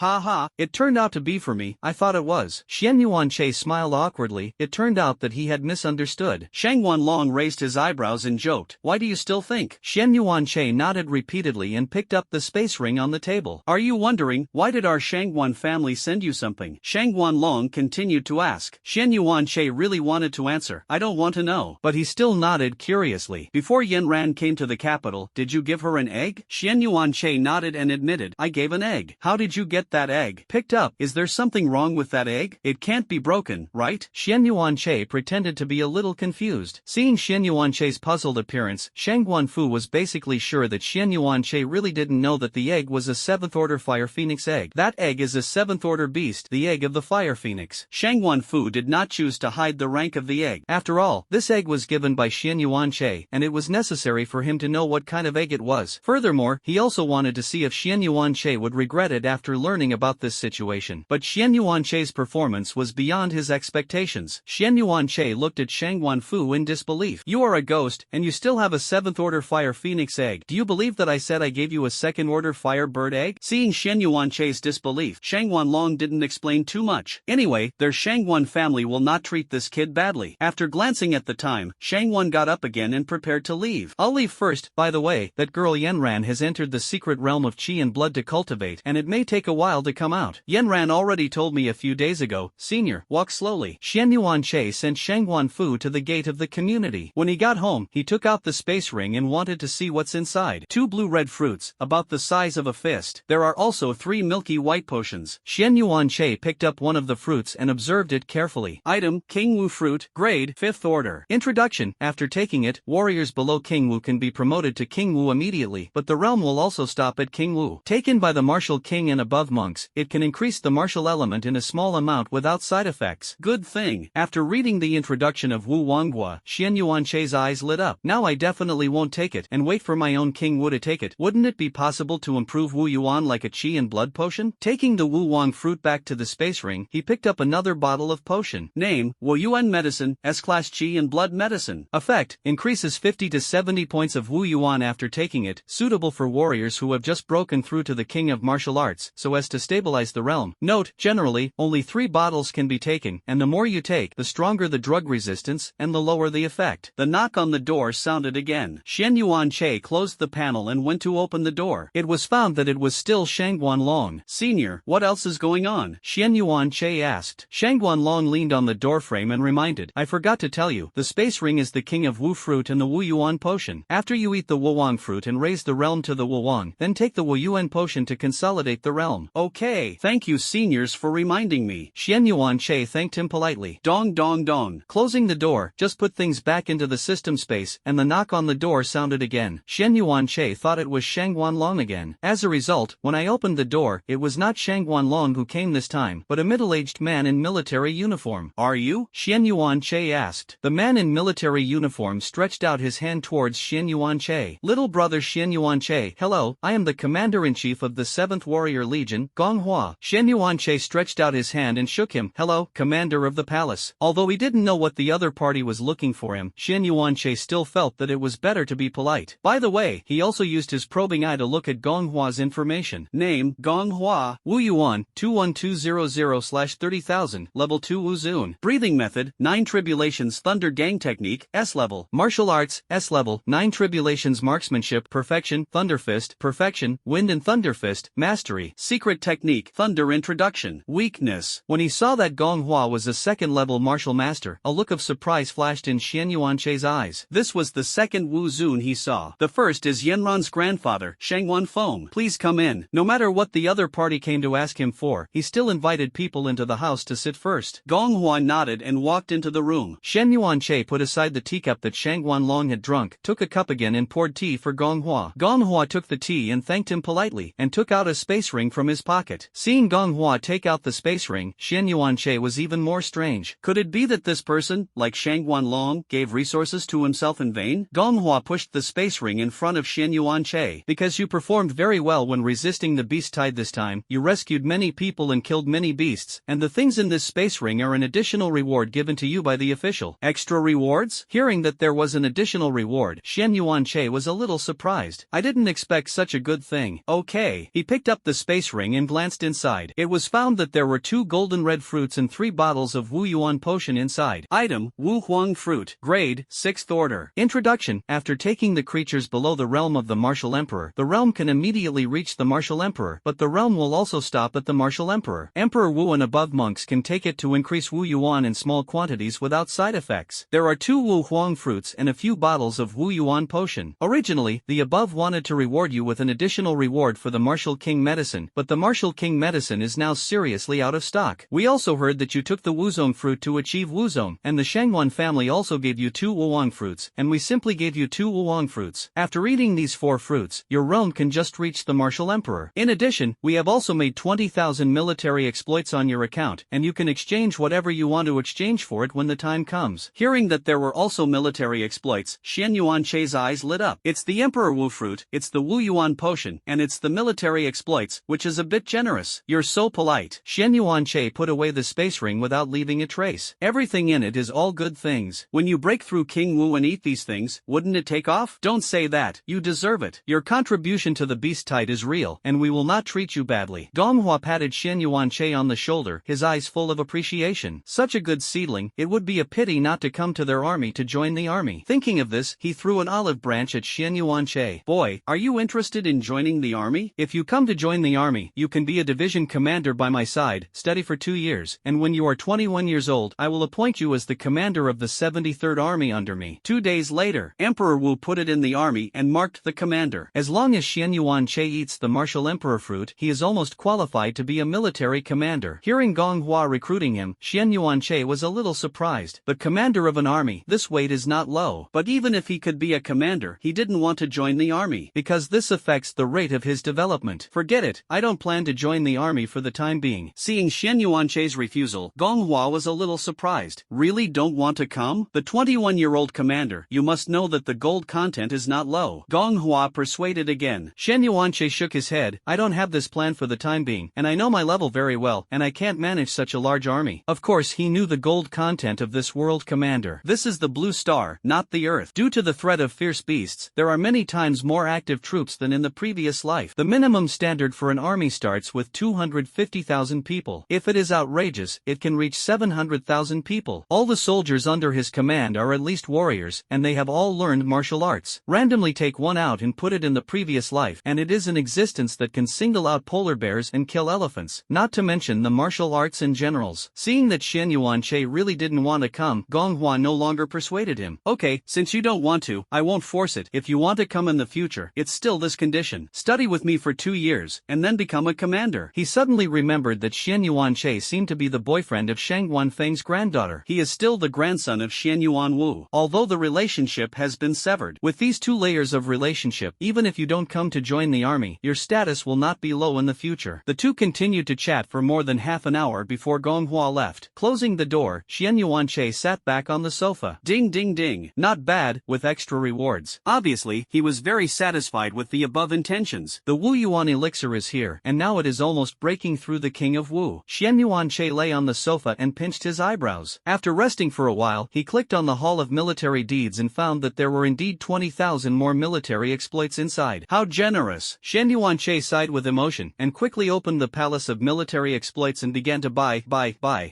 It turned out to be for me, I thought it was. Xian Yuanche smiled awkwardly. It turned out that he had misunderstood. Shangguan Long raised his eyebrows and joked. Why do you still think? Xian Yuanche nodded repeatedly and picked up the space ring on the table. Are you wondering, why did our Shangguan family send you something? Shangguan Long continued to ask. Xian Yuanche really wanted to answer, I don't want to know. But he still nodded curiously. Before Yanran came to the capital, did you give her an egg? Xian Yuanche nodded and admitted, I gave an egg. How did you get that egg? Picked up. Is there something wrong with that egg? It can't be broken, right? Xian Yuanche pretended to be a little confused. Seeing Xian Yuanche's puzzled appearance, Shangguan Fu was basically sure that Xian Yuanche really didn't know that the egg was a 7th order fire phoenix egg. That egg is a 7th order beast, the egg of the fire phoenix. Shangguan Fu did not choose to hide the rank of the egg. After all, this egg was given by Xian Yuanche, and it was necessary for him to know what kind of egg it was. Furthermore, he also wanted to see if Xian Yuanche would regret it after learning about this situation. But Xian Yuanche's performance was beyond his expectations. Xian Yuanche looked at Shangguan Fu in disbelief. You are a ghost, and you still have a 7th order fire phoenix egg. Do you believe that I said I gave you a 2nd order fire bird egg? Seeing Xian Yuanche's disbelief, Shangguan Long didn't explain too much. Anyway, their Shangguan family will not treat this kid badly. After Glancing at the time, Shangwan got up again and prepared to leave. I'll leave first, by the way, that girl Yenran has entered the secret realm of qi and blood to cultivate and it may take a while to come out. Yenran already told me a few days ago, Senior, walk slowly. Xian Yuanche sent Shangwan Fu to the gate of the community. When he got home, he took out the space ring and wanted to see what's inside. 2 blue-red fruits, about the size of a fist. There are also 3 milky white potions. Xian Yuanche picked up one of the fruits and observed it carefully. Item, King Wu fruit, grade, 5th order. Introduction, after taking it, warriors below King Wu can be promoted to King Wu immediately, but the realm will also stop at King Wu. Taken by the martial king and above monks, it can increase the martial element in a small amount without side effects. Good thing. After reading the introduction of Wu Wanghua, Xian Yuanche's eyes lit up. Now I definitely won't take it and wait for my own King Wu to take it. Wouldn't it be possible to improve Wu Yuan like a qi and blood potion? Taking the Wu Wang fruit back to the space ring, he picked up another bottle of potion. Name, Wu Yuan medicine, S-class qi and blood medicine. Effect, increases 50 to 70 points of Wu Yuan after taking it, suitable for warriors who have just broken through to the king of martial arts, so as to stabilize the realm. Note, generally, only 3 bottles can be taken, and the more you take, the stronger the drug resistance, and the lower the effect. The knock on the door sounded again. Xian Yuanche closed the panel and went to open the door. It was found that it was still Shangguan Long. Senior, what else is going on? Xian Yuanche asked. Shangguan Long leaned on the doorframe and reminded, I forgot to tell you, the space ring is the king of Wu fruit and the Wu Yuan potion. After you eat the Wu Wang fruit and raise the realm to the Wu Wang, then take the Wu Yuan potion to consolidate the realm. Okay, thank you seniors for reminding me. Xian Yuanche thanked him politely. Dong dong dong. Closing the door, just put things back into the system space, and the knock on the door sounded again. Xian Yuanche thought it was Shangguan Long again. As a result, when I opened the door, it was not Shangguan Long who came this time, but a middle-aged man in military uniform. Are you? Xian Yuanche asked. The man in military uniform stretched out his hand towards Xian Yuanche. Little brother Xian Yuanche, hello, I am the commander-in-chief of the 7th Warrior Legion, Gong Hua. Xian Yuanche stretched out his hand and shook him. Hello, commander of the palace. Although he didn't know what the other party was looking for him, Xian Yuanche still felt that it was better to be polite. By the way, he also used his probing eye to look at Gong Hua's information. Name, Gong Hua, Wu Yuan, 21200/30,000, level 2 Wu Zun. Breathing method, 9 Tribulations Thunder Gang Technique, S level. Martial arts, S level, 9 Tribulations Marksmanship, Perfection, Thunder Fist, Perfection, Wind and Thunder Fist, Mastery. Secret Technique, Thunder Introduction. Weakness. When he saw that Gong Hua was a 2nd level martial master, a look of surprise flashed in Xian Yuanche's eyes. This was the 2nd Wu Zun he saw. The first is Yenran's grandfather, Shangwan Feng. Please come in. No matter what the other party came to ask him for, he still invited people into the house to sit first. Gong Hua nodded and walked into the room. Xian Yuanche put aside the teacup that Shangguan Long had drunk, took a cup again and poured tea for Gong Hua. Gong Hua took the tea and thanked him politely, and took out a space ring from his pocket. Seeing Gong Hua take out the space ring, Xian Yuanche was even more strange. Could it be that this person, like Shangguan Long, gave resources to himself in vain? Gong Hua pushed the space ring in front of Xian Yuanche. Because you performed very well when resisting the beast tide this time, you rescued many people and killed many beasts, and the things in this space ring are an additional reward given to you by the official. Extra rewards? Hearing that there was an additional reward, Xian Yuanche was a little surprised. I didn't expect such a good thing. Okay. He picked up the space ring and glanced inside. It was found that there were 2 golden red fruits and 3 bottles of Wu Yuan potion inside. Item, Wu Huang fruit. Grade, 6th order. Introduction. After taking the creatures below the realm of the Martial Emperor, the realm can immediately reach the Martial Emperor, but the realm will also stop at the Martial Emperor. Emperor Wu and above monks can take it to increase Wu Yuan in small quantities without side effects. There are 2 Wu Huang fruits and a few bottles of Wu Yuan potion. Originally, the above wanted to reward you with an additional reward for the Martial King medicine, but the Martial King medicine is now seriously out of stock. We also heard that you took the Wuzong fruit to achieve Wuzong, and the Shangwan family also gave you 2 Wuwang fruits, and we simply gave you 2 Wuwang fruits. After eating these 4 fruits, your realm can just reach the Martial Emperor. In addition, we have also made 20,000 military exploits on your account, and you can exchange whatever you want to exchange for it when the time comes. Hearing that there were also military exploits, Xian Yuanche's eyes lit up. It's the Emperor Wu fruit, it's the Wu Yuan potion, and it's the military exploits, which is a bit generous. You're so polite. Xian Yuanche put away the space ring without leaving a trace. Everything in it is all good things. When you break through King Wu and eat these things, wouldn't it take off? Don't say that. You deserve it. Your contribution to the beast tide is real, and we will not treat you badly. Gong Hua patted Xian Yuanche on the shoulder, his eyes full of appreciation. Such a good seedling, it would be a pity pity not to come to their army to join the army. Thinking of this, he threw an olive branch at Xian Yuanche. Boy, are you interested in joining the army? If you come to join the army, you can be a division commander by my side, study for 2 years, and when you are 21 years old, I will appoint you as the commander of the 73rd Army under me. 2 days later, Emperor Wu put it in the army and marked the commander. As long as Xian Yuanche eats the martial emperor fruit, he is almost qualified to be a military commander. Hearing Gong Hua recruiting him, Xian Yuanche was a little surprised. But commander of an army, this weight is not low. But even if he could be a commander, he didn't want to join the army, because this affects the rate of his development. Forget it, I don't plan to join the army for the time being. Seeing Xian Yuanche's refusal, Gong Hua was a little surprised. Really don't want to come? The 21-year-old commander, you must know that the gold content is not low. Gong Hua persuaded again. Xian Yuanche shook his head. I don't have this plan for the time being, and I know my level very well, and I can't manage such a large army. Of course he knew the gold content of this world commander. This is the blue star, not the earth. Due to the threat of fierce beasts, there are many times more active troops than in the previous life. The minimum standard for an army starts with 250,000 people. If it is outrageous, it can reach 700,000 people. All the soldiers under his command are at least warriors, and they have all learned martial arts. Randomly take one out and put it in the previous life, and it is an existence that can single out polar bears and kill elephants, not to mention the martial arts and generals. Seeing that Xian Yuanche really didn't want to come, Gong Hua no longer persuaded him. Okay, since you don't want to, I won't force it. If you want to come in the future, it's still this condition. Study with me for 2 years, and then become a commander. He suddenly remembered that Xian Yuanche seemed to be the boyfriend of Shang Wanfeng's granddaughter. He is still the grandson of Xian Yuanwu, although the relationship has been severed. With these 2 layers of relationship, even if you don't come to join the army, your status will not be low in the future. The two continued to chat for more than half an hour before Gong Hua left. Closing the door, Xian Yuanche sat back on the sofa. Ding ding ding. Not bad, with extra rewards. Obviously, he was very satisfied with the above intentions. The Wu Yuan elixir is here, and now it is almost breaking through the king of Wu. Xian Yuanche lay on the sofa and pinched his eyebrows. After resting for a while, he clicked on the Hall of Military Deeds and found that there were indeed 20,000 more military exploits inside. How generous! Xian Yuanche sighed with emotion, and quickly opened the Palace of Military Exploits and began to buy.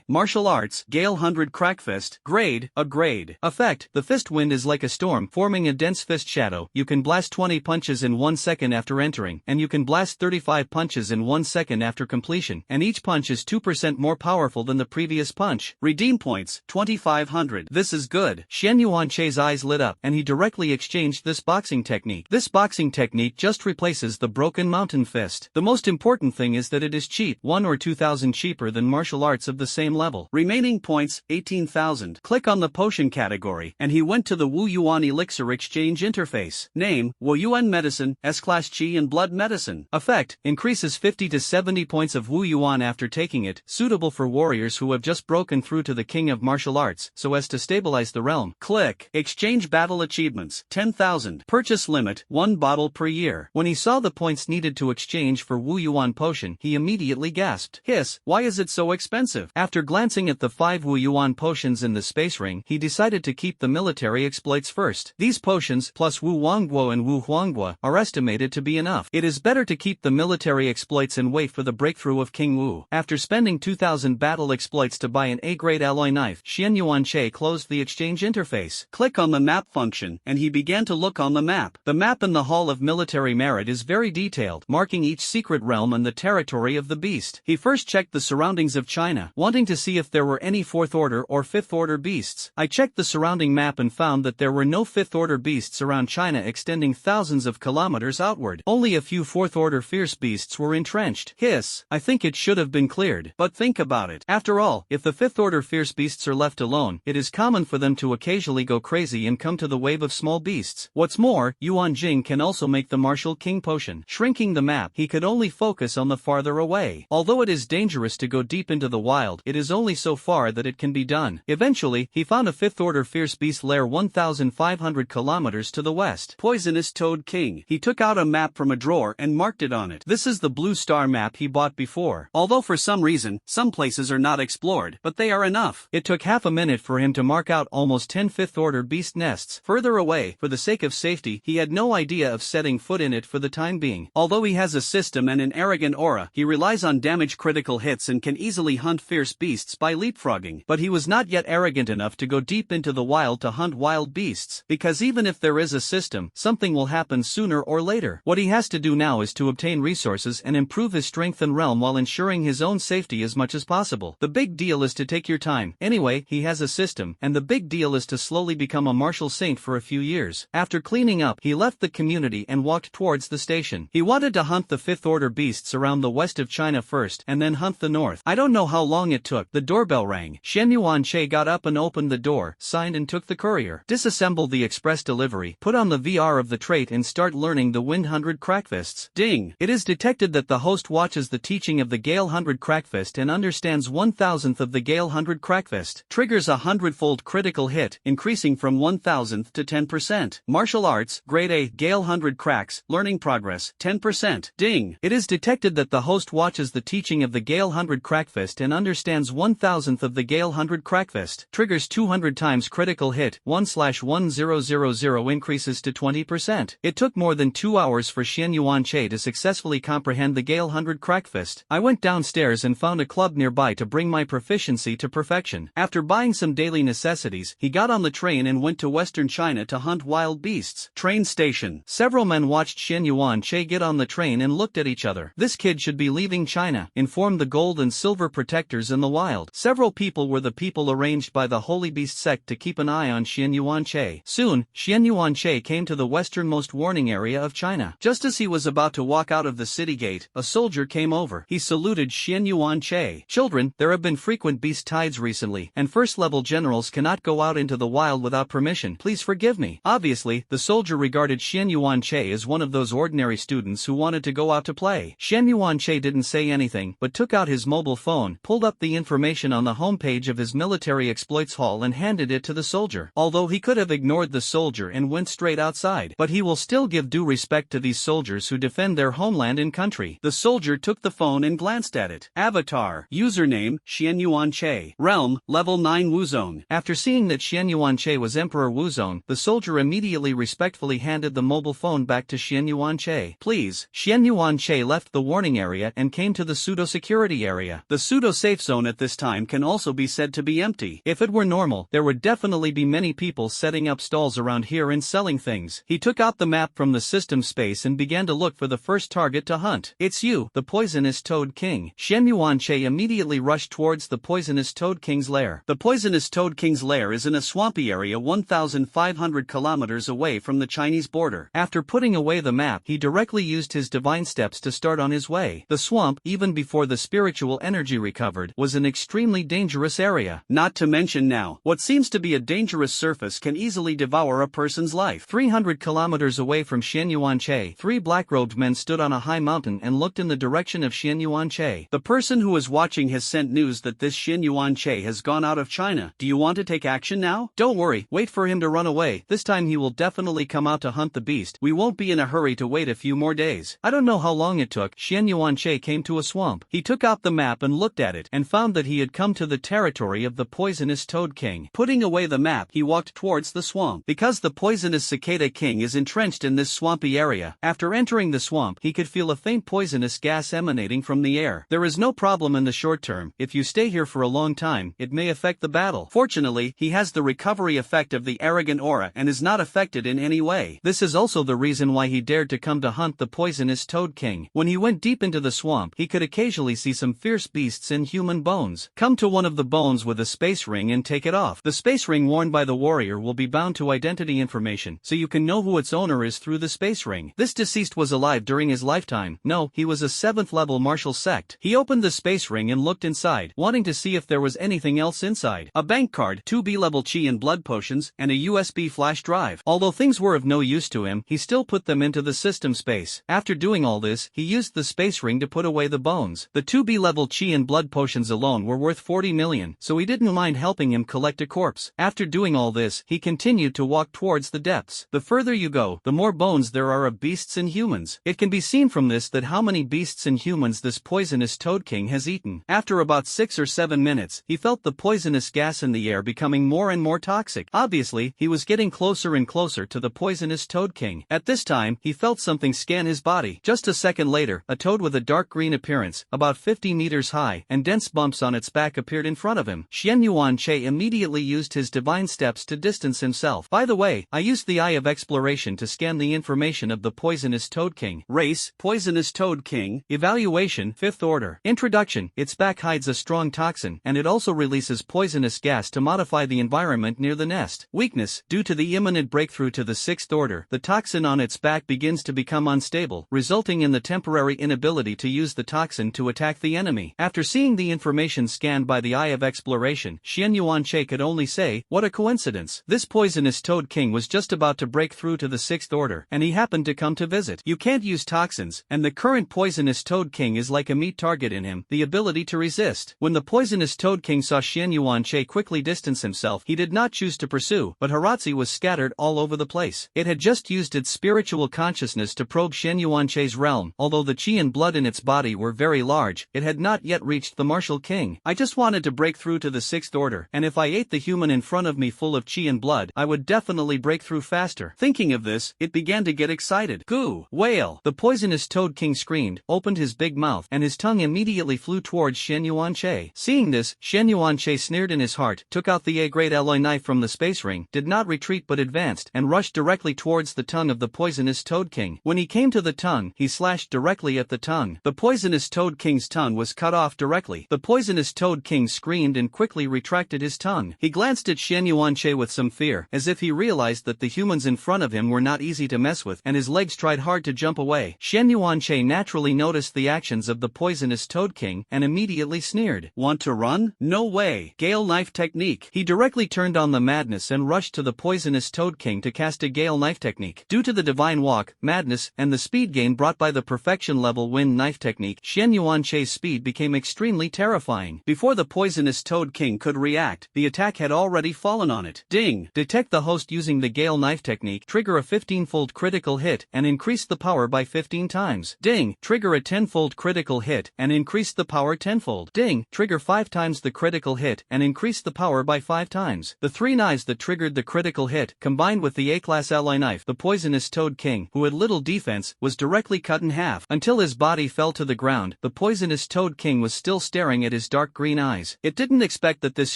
Martial Arts, Gale 100 Crackfist, Grade, a grade. Effect, the fist wind is like a storm, forming a dense fist shadow. You can blast 20 punches in 1 second after entering, and you can blast 35 punches in 1 second after completion, and each punch is 2% more powerful than the previous punch. Redeem points, 2,500. This is good. Xian Yuanche's eyes lit up, and he directly exchanged this boxing technique. This boxing technique just replaces the broken mountain fist. The most important thing is that it is cheap, 1 or 2,000 cheaper than martial arts of the same level. Remaining points, 18,000. Click on the potion category, and he went to the Wu Yuan Elixir Exchange interface. Name, Wu Yuan Medicine, S-Class Qi and Blood Medicine. Effect, increases 50 to 70 points of Wu Yuan after taking it, suitable for warriors who have just broken through to the king of martial arts, so as to stabilize the realm. Click. Exchange battle achievements, 10,000. Purchase limit, 1 bottle per year. When he saw the points needed to exchange for Wu Yuan potion, he immediately gasped. Hiss, why is it so expensive? After glancing at the 5 Wu Yuan potions in the space ring, he decided to keep the military exploits first. These potions, plus Wu Wangguo and Wu Huanggua, are estimated to be enough. It is better to keep the military exploits and wait for the breakthrough of King Wu. After spending 2,000 battle exploits to buy an A-grade alloy knife, Xian Yuanche closed the exchange interface. Click on the map function, and he began to look on the map. The map in the Hall of Military Merit is very detailed, marking each secret realm and the territory of the beast. He first checked the surroundings of China, wanting to see if there were any 4th order or 5th order beasts. I checked the surrounding map and found that there were no 5th order beasts around China extending thousands of kilometers outward. Only a few 4th order fierce beasts were entrenched. Hiss, I think it should have been cleared. But think about it. After all, if the 5th order fierce beasts are left alone, it is common for them to occasionally go crazy and come to the wave of small beasts. What's more, Yuan Jing can also make the martial king potion. Shrinking the map, he could only focus on the farther away. Although it is dangerous to go deep into the wild, it is only so far that it can be done. Eventually, he found a 5th order fierce beast lair 1,500 kilometers to the west. Poisonous Toad King. He took out a map from a drawer and marked it on it. This is the blue star map he bought before. Although for some reason, some places are not explored, but they are enough. It took half a minute for him to mark out almost 10 5th order beast nests. Further away, for the sake of safety, he had no idea of setting foot in it for the time being. Although he has a system and an arrogant aura, he relies on damage critical hits and can easily hunt fierce beasts by leapfrogging. But he was not yet arrogant arrogant enough to go deep into the wild to hunt wild beasts, because even if there is a system, something will happen sooner or later. What he has to do now is to obtain resources and improve his strength and realm while ensuring his own safety as much as possible. The big deal is to take your time. Anyway, he has a system, and the big deal is to slowly become a martial saint for a few years. After cleaning up, he left the community and walked towards the station. He wanted to hunt the fifth order beasts around the west of China first and then hunt the north. I don't know how long it took. The doorbell rang. Shen Yuan-che got up and opened the door, signed and took the courier. Disassemble the express delivery, put on the VR of the trait and start learning the Wind 100 Crackfists. Ding! It is detected that the host watches the teaching of the Gale 100 Crackfist and understands 1,000th of the Gale 100 Crackfist. Triggers a 100-fold critical hit, increasing from 1,000th to 10%. Martial Arts, Grade A, Gale 100 Cracks, Learning Progress, 10%. Ding! It is detected that the host watches the teaching of the Gale 100 Crackfist and understands 1,000th of the Gale 100 Crackfist. Triggers 200 times critical hit, 1/1000 increases to 20%. It took more than 2 hours for Shen Yuan-che to successfully comprehend the Gale 100 Crackfist. I went downstairs and found a club nearby to bring my proficiency to perfection. After buying some daily necessities, he got on the train and went to western China to hunt wild beasts. Train station. Several men watched Shen Yuan-che get on the train and looked at each other. This kid should be leaving China, informed the gold and silver protectors in the wild. Several people were the people arranged by the Holy Beast sect to keep an eye on Shen Yuan-che. Soon, Shen Yuan-che came to the westernmost warning area of China. Just as he was about to walk out of the city gate, a soldier came over. He saluted Shen Yuan-che. Children, there have been frequent beast tides recently, and first-level generals cannot go out into the wild without permission. Please forgive me. Obviously, the soldier regarded Shen Yuan-che as one of those ordinary students who wanted to go out to play. Shen Yuan-che didn't say anything, but took out his mobile phone, pulled up the information on the homepage of his military exploits hall and handed it to the soldier. Although he could have ignored the soldier and went straight outside, but he will still give due respect to these soldiers who defend their homeland and country. The soldier took the phone and glanced at it. Avatar. Username, Shen Yuan-che. Realm, Level 9 Wuzone. After seeing that Shen Yuan-che was Emperor Wuzone, the soldier immediately respectfully handed the mobile phone back to Shen Yuan-che. Please. Shen Yuan-che left the warning area and came to the pseudo-security area. The pseudo-safe zone at this time can also be said to be empty. If it were normal, there would definitely be many people setting up stalls around here and selling things. He took out the map from the system space and began to look for the first target to hunt. It's you, the poisonous Toad King. Shen Yuan-che immediately rushed towards the poisonous Toad King's lair. The poisonous Toad King's lair is in a swampy area 1,500 kilometers away from the Chinese border. After putting away the map, he directly used his divine steps to start on his way. The swamp, even before the spiritual energy recovered, was an extremely dangerous area. Not to mention now, what seems to be a dangerous surface can easily devour a person's life. 300 kilometers away from Shen Yuan-che, 3 black-robed men stood on a high mountain and looked in the direction of Shen Yuan-che. The person who is watching has sent news that this Shen Yuan-che has gone out of China. Do you want to take action now? Don't worry, wait for him to run away. This time he will definitely come out to hunt the beast. We won't be in a hurry to wait a few more days. I don't know how long it took. Shen Yuan-che came to a swamp. He took out the map and looked at it and found that he had come to the territory of the poisonous Toad King. Putting away the map, he walked towards the swamp. Because the poisonous Cicada King is entrenched in this swampy area, after entering the swamp, he could feel a faint poisonous gas emanating from the air. There is no problem in the short term. If you stay here for a long time, it may affect the battle. Fortunately, he has the recovery effect of the arrogant aura and is not affected in any way. This is also the reason why he dared to come to hunt the poisonous Toad King. When he went deep into the swamp, he could occasionally see some fierce beasts in human bones. Come to one of the bones with a space ring and take it off. The space ring worn by the warrior will be bound to identity information, so you can know who its owner is through the space ring. This deceased was alive during his lifetime. No, he was a 7th level martial sect. He opened the space ring and looked inside, wanting to see if there was anything else inside. A bank card, 2 B-level chi and blood potions, and a USB flash drive. Although things were of no use to him, he still put them into the system space. After doing all this, he used the space ring to put away the bones. The 2 B-level chi and blood potions alone were worth 40 million, so he didn't mind helping him collect a corpse. After doing all this, he continued to walk towards the depths. The further you go, the more bones there are of beasts and humans. It can be seen from this that how many beasts and humans this poisonous Toad King has eaten. After about 6 or 7 minutes, he felt the poisonous gas in the air becoming more and more toxic. Obviously, he was getting closer and closer to the poisonous Toad King. At this time, he felt something scan his body. Just a second later, a toad with a dark green appearance, about 50 meters high, and dense bumps on its back appeared in front of him. Shen Yuan Che immediately used his divine steps to distance himself. By the way, I used the Eye of Exploration to scan the information of the Poisonous Toad King. Race, Poisonous Toad King. Evaluation, 5th Order. Introduction, its back hides a strong toxin, and it also releases poisonous gas to modify the environment near the nest. Weakness, due to the imminent breakthrough to the 6th Order, the toxin on its back begins to become unstable, resulting in the temporary inability to use the toxin to attack the enemy. After seeing the information scanned by the Eye of Exploration, Xianyuan Che could only say, "What a coincidence. This Poisonous Toad King was just about to break through to the 6th Order, and he happened to come to visit. You can't use toxins, and the current Poisonous Toad King is like a meat target in him, the ability to resist." When the Poisonous Toad King saw Xianyuan Che quickly distance himself, he did not choose to pursue, but Haratsi was scattered all over the place. It had just used its spiritual consciousness to probe Xianyuan Che's realm. Although the chi and blood in its body were very large, it had not yet reached the Martial King. I just wanted to break through to the 6th Order, and if I ate the human in front of me full of chi and blood, I would definitely break through faster. Thinking of this, it began to get excited. Goo! Wail! The Poisonous Toad King screamed, opened his big mouth, and his tongue immediately flew towards Xianyuan Che. Seeing this, Xianyuan Che sneered in his heart, took out the A-grade alloy knife from the space ring, did not retreat but advanced, and rushed directly towards the tongue of the Poisonous Toad King. When he came to the tongue, he slashed directly at the tongue. The Poisonous Toad King's tongue was cut off directly. The Poisonous Toad King screamed and quickly retracted his tongue. He glanced at Xianyuan Che with some fear, as if he realized that the humans in front of him were not easy to mess with, and his legs tried hard to jump away. Xianyuan Che naturally noticed the actions of the Poisonous Toad King, and immediately sneered. "Want to run? No way. Gale Knife Technique." He directly turned on the madness and rushed to the Poisonous Toad King to cast a Gale Knife Technique. Due to the Divine Walk, madness, and the speed gain brought by the Perfection Level Wind Knife Technique, Xianyuan Che's speed became extremely terrifying. Before the Poisonous Toad King could react, the attack had already fallen on it. Ding! Detect the host using the Gale Knife Technique, trigger a 15-fold critical hit, and increase the power by 15 times. Ding! Trigger a 10-fold critical hit, and increase the power 10-fold. Ding! Trigger 5 times the critical hit, and increase the power by 5 times. The 3 knives that triggered the critical hit, combined with the A-class alloy knife, the Poisonous Toad King, who had little defense, was directly cut in half. Until his body fell to the ground, the Poisonous Toad King was still staring at his dark green eyes. It didn't expect that this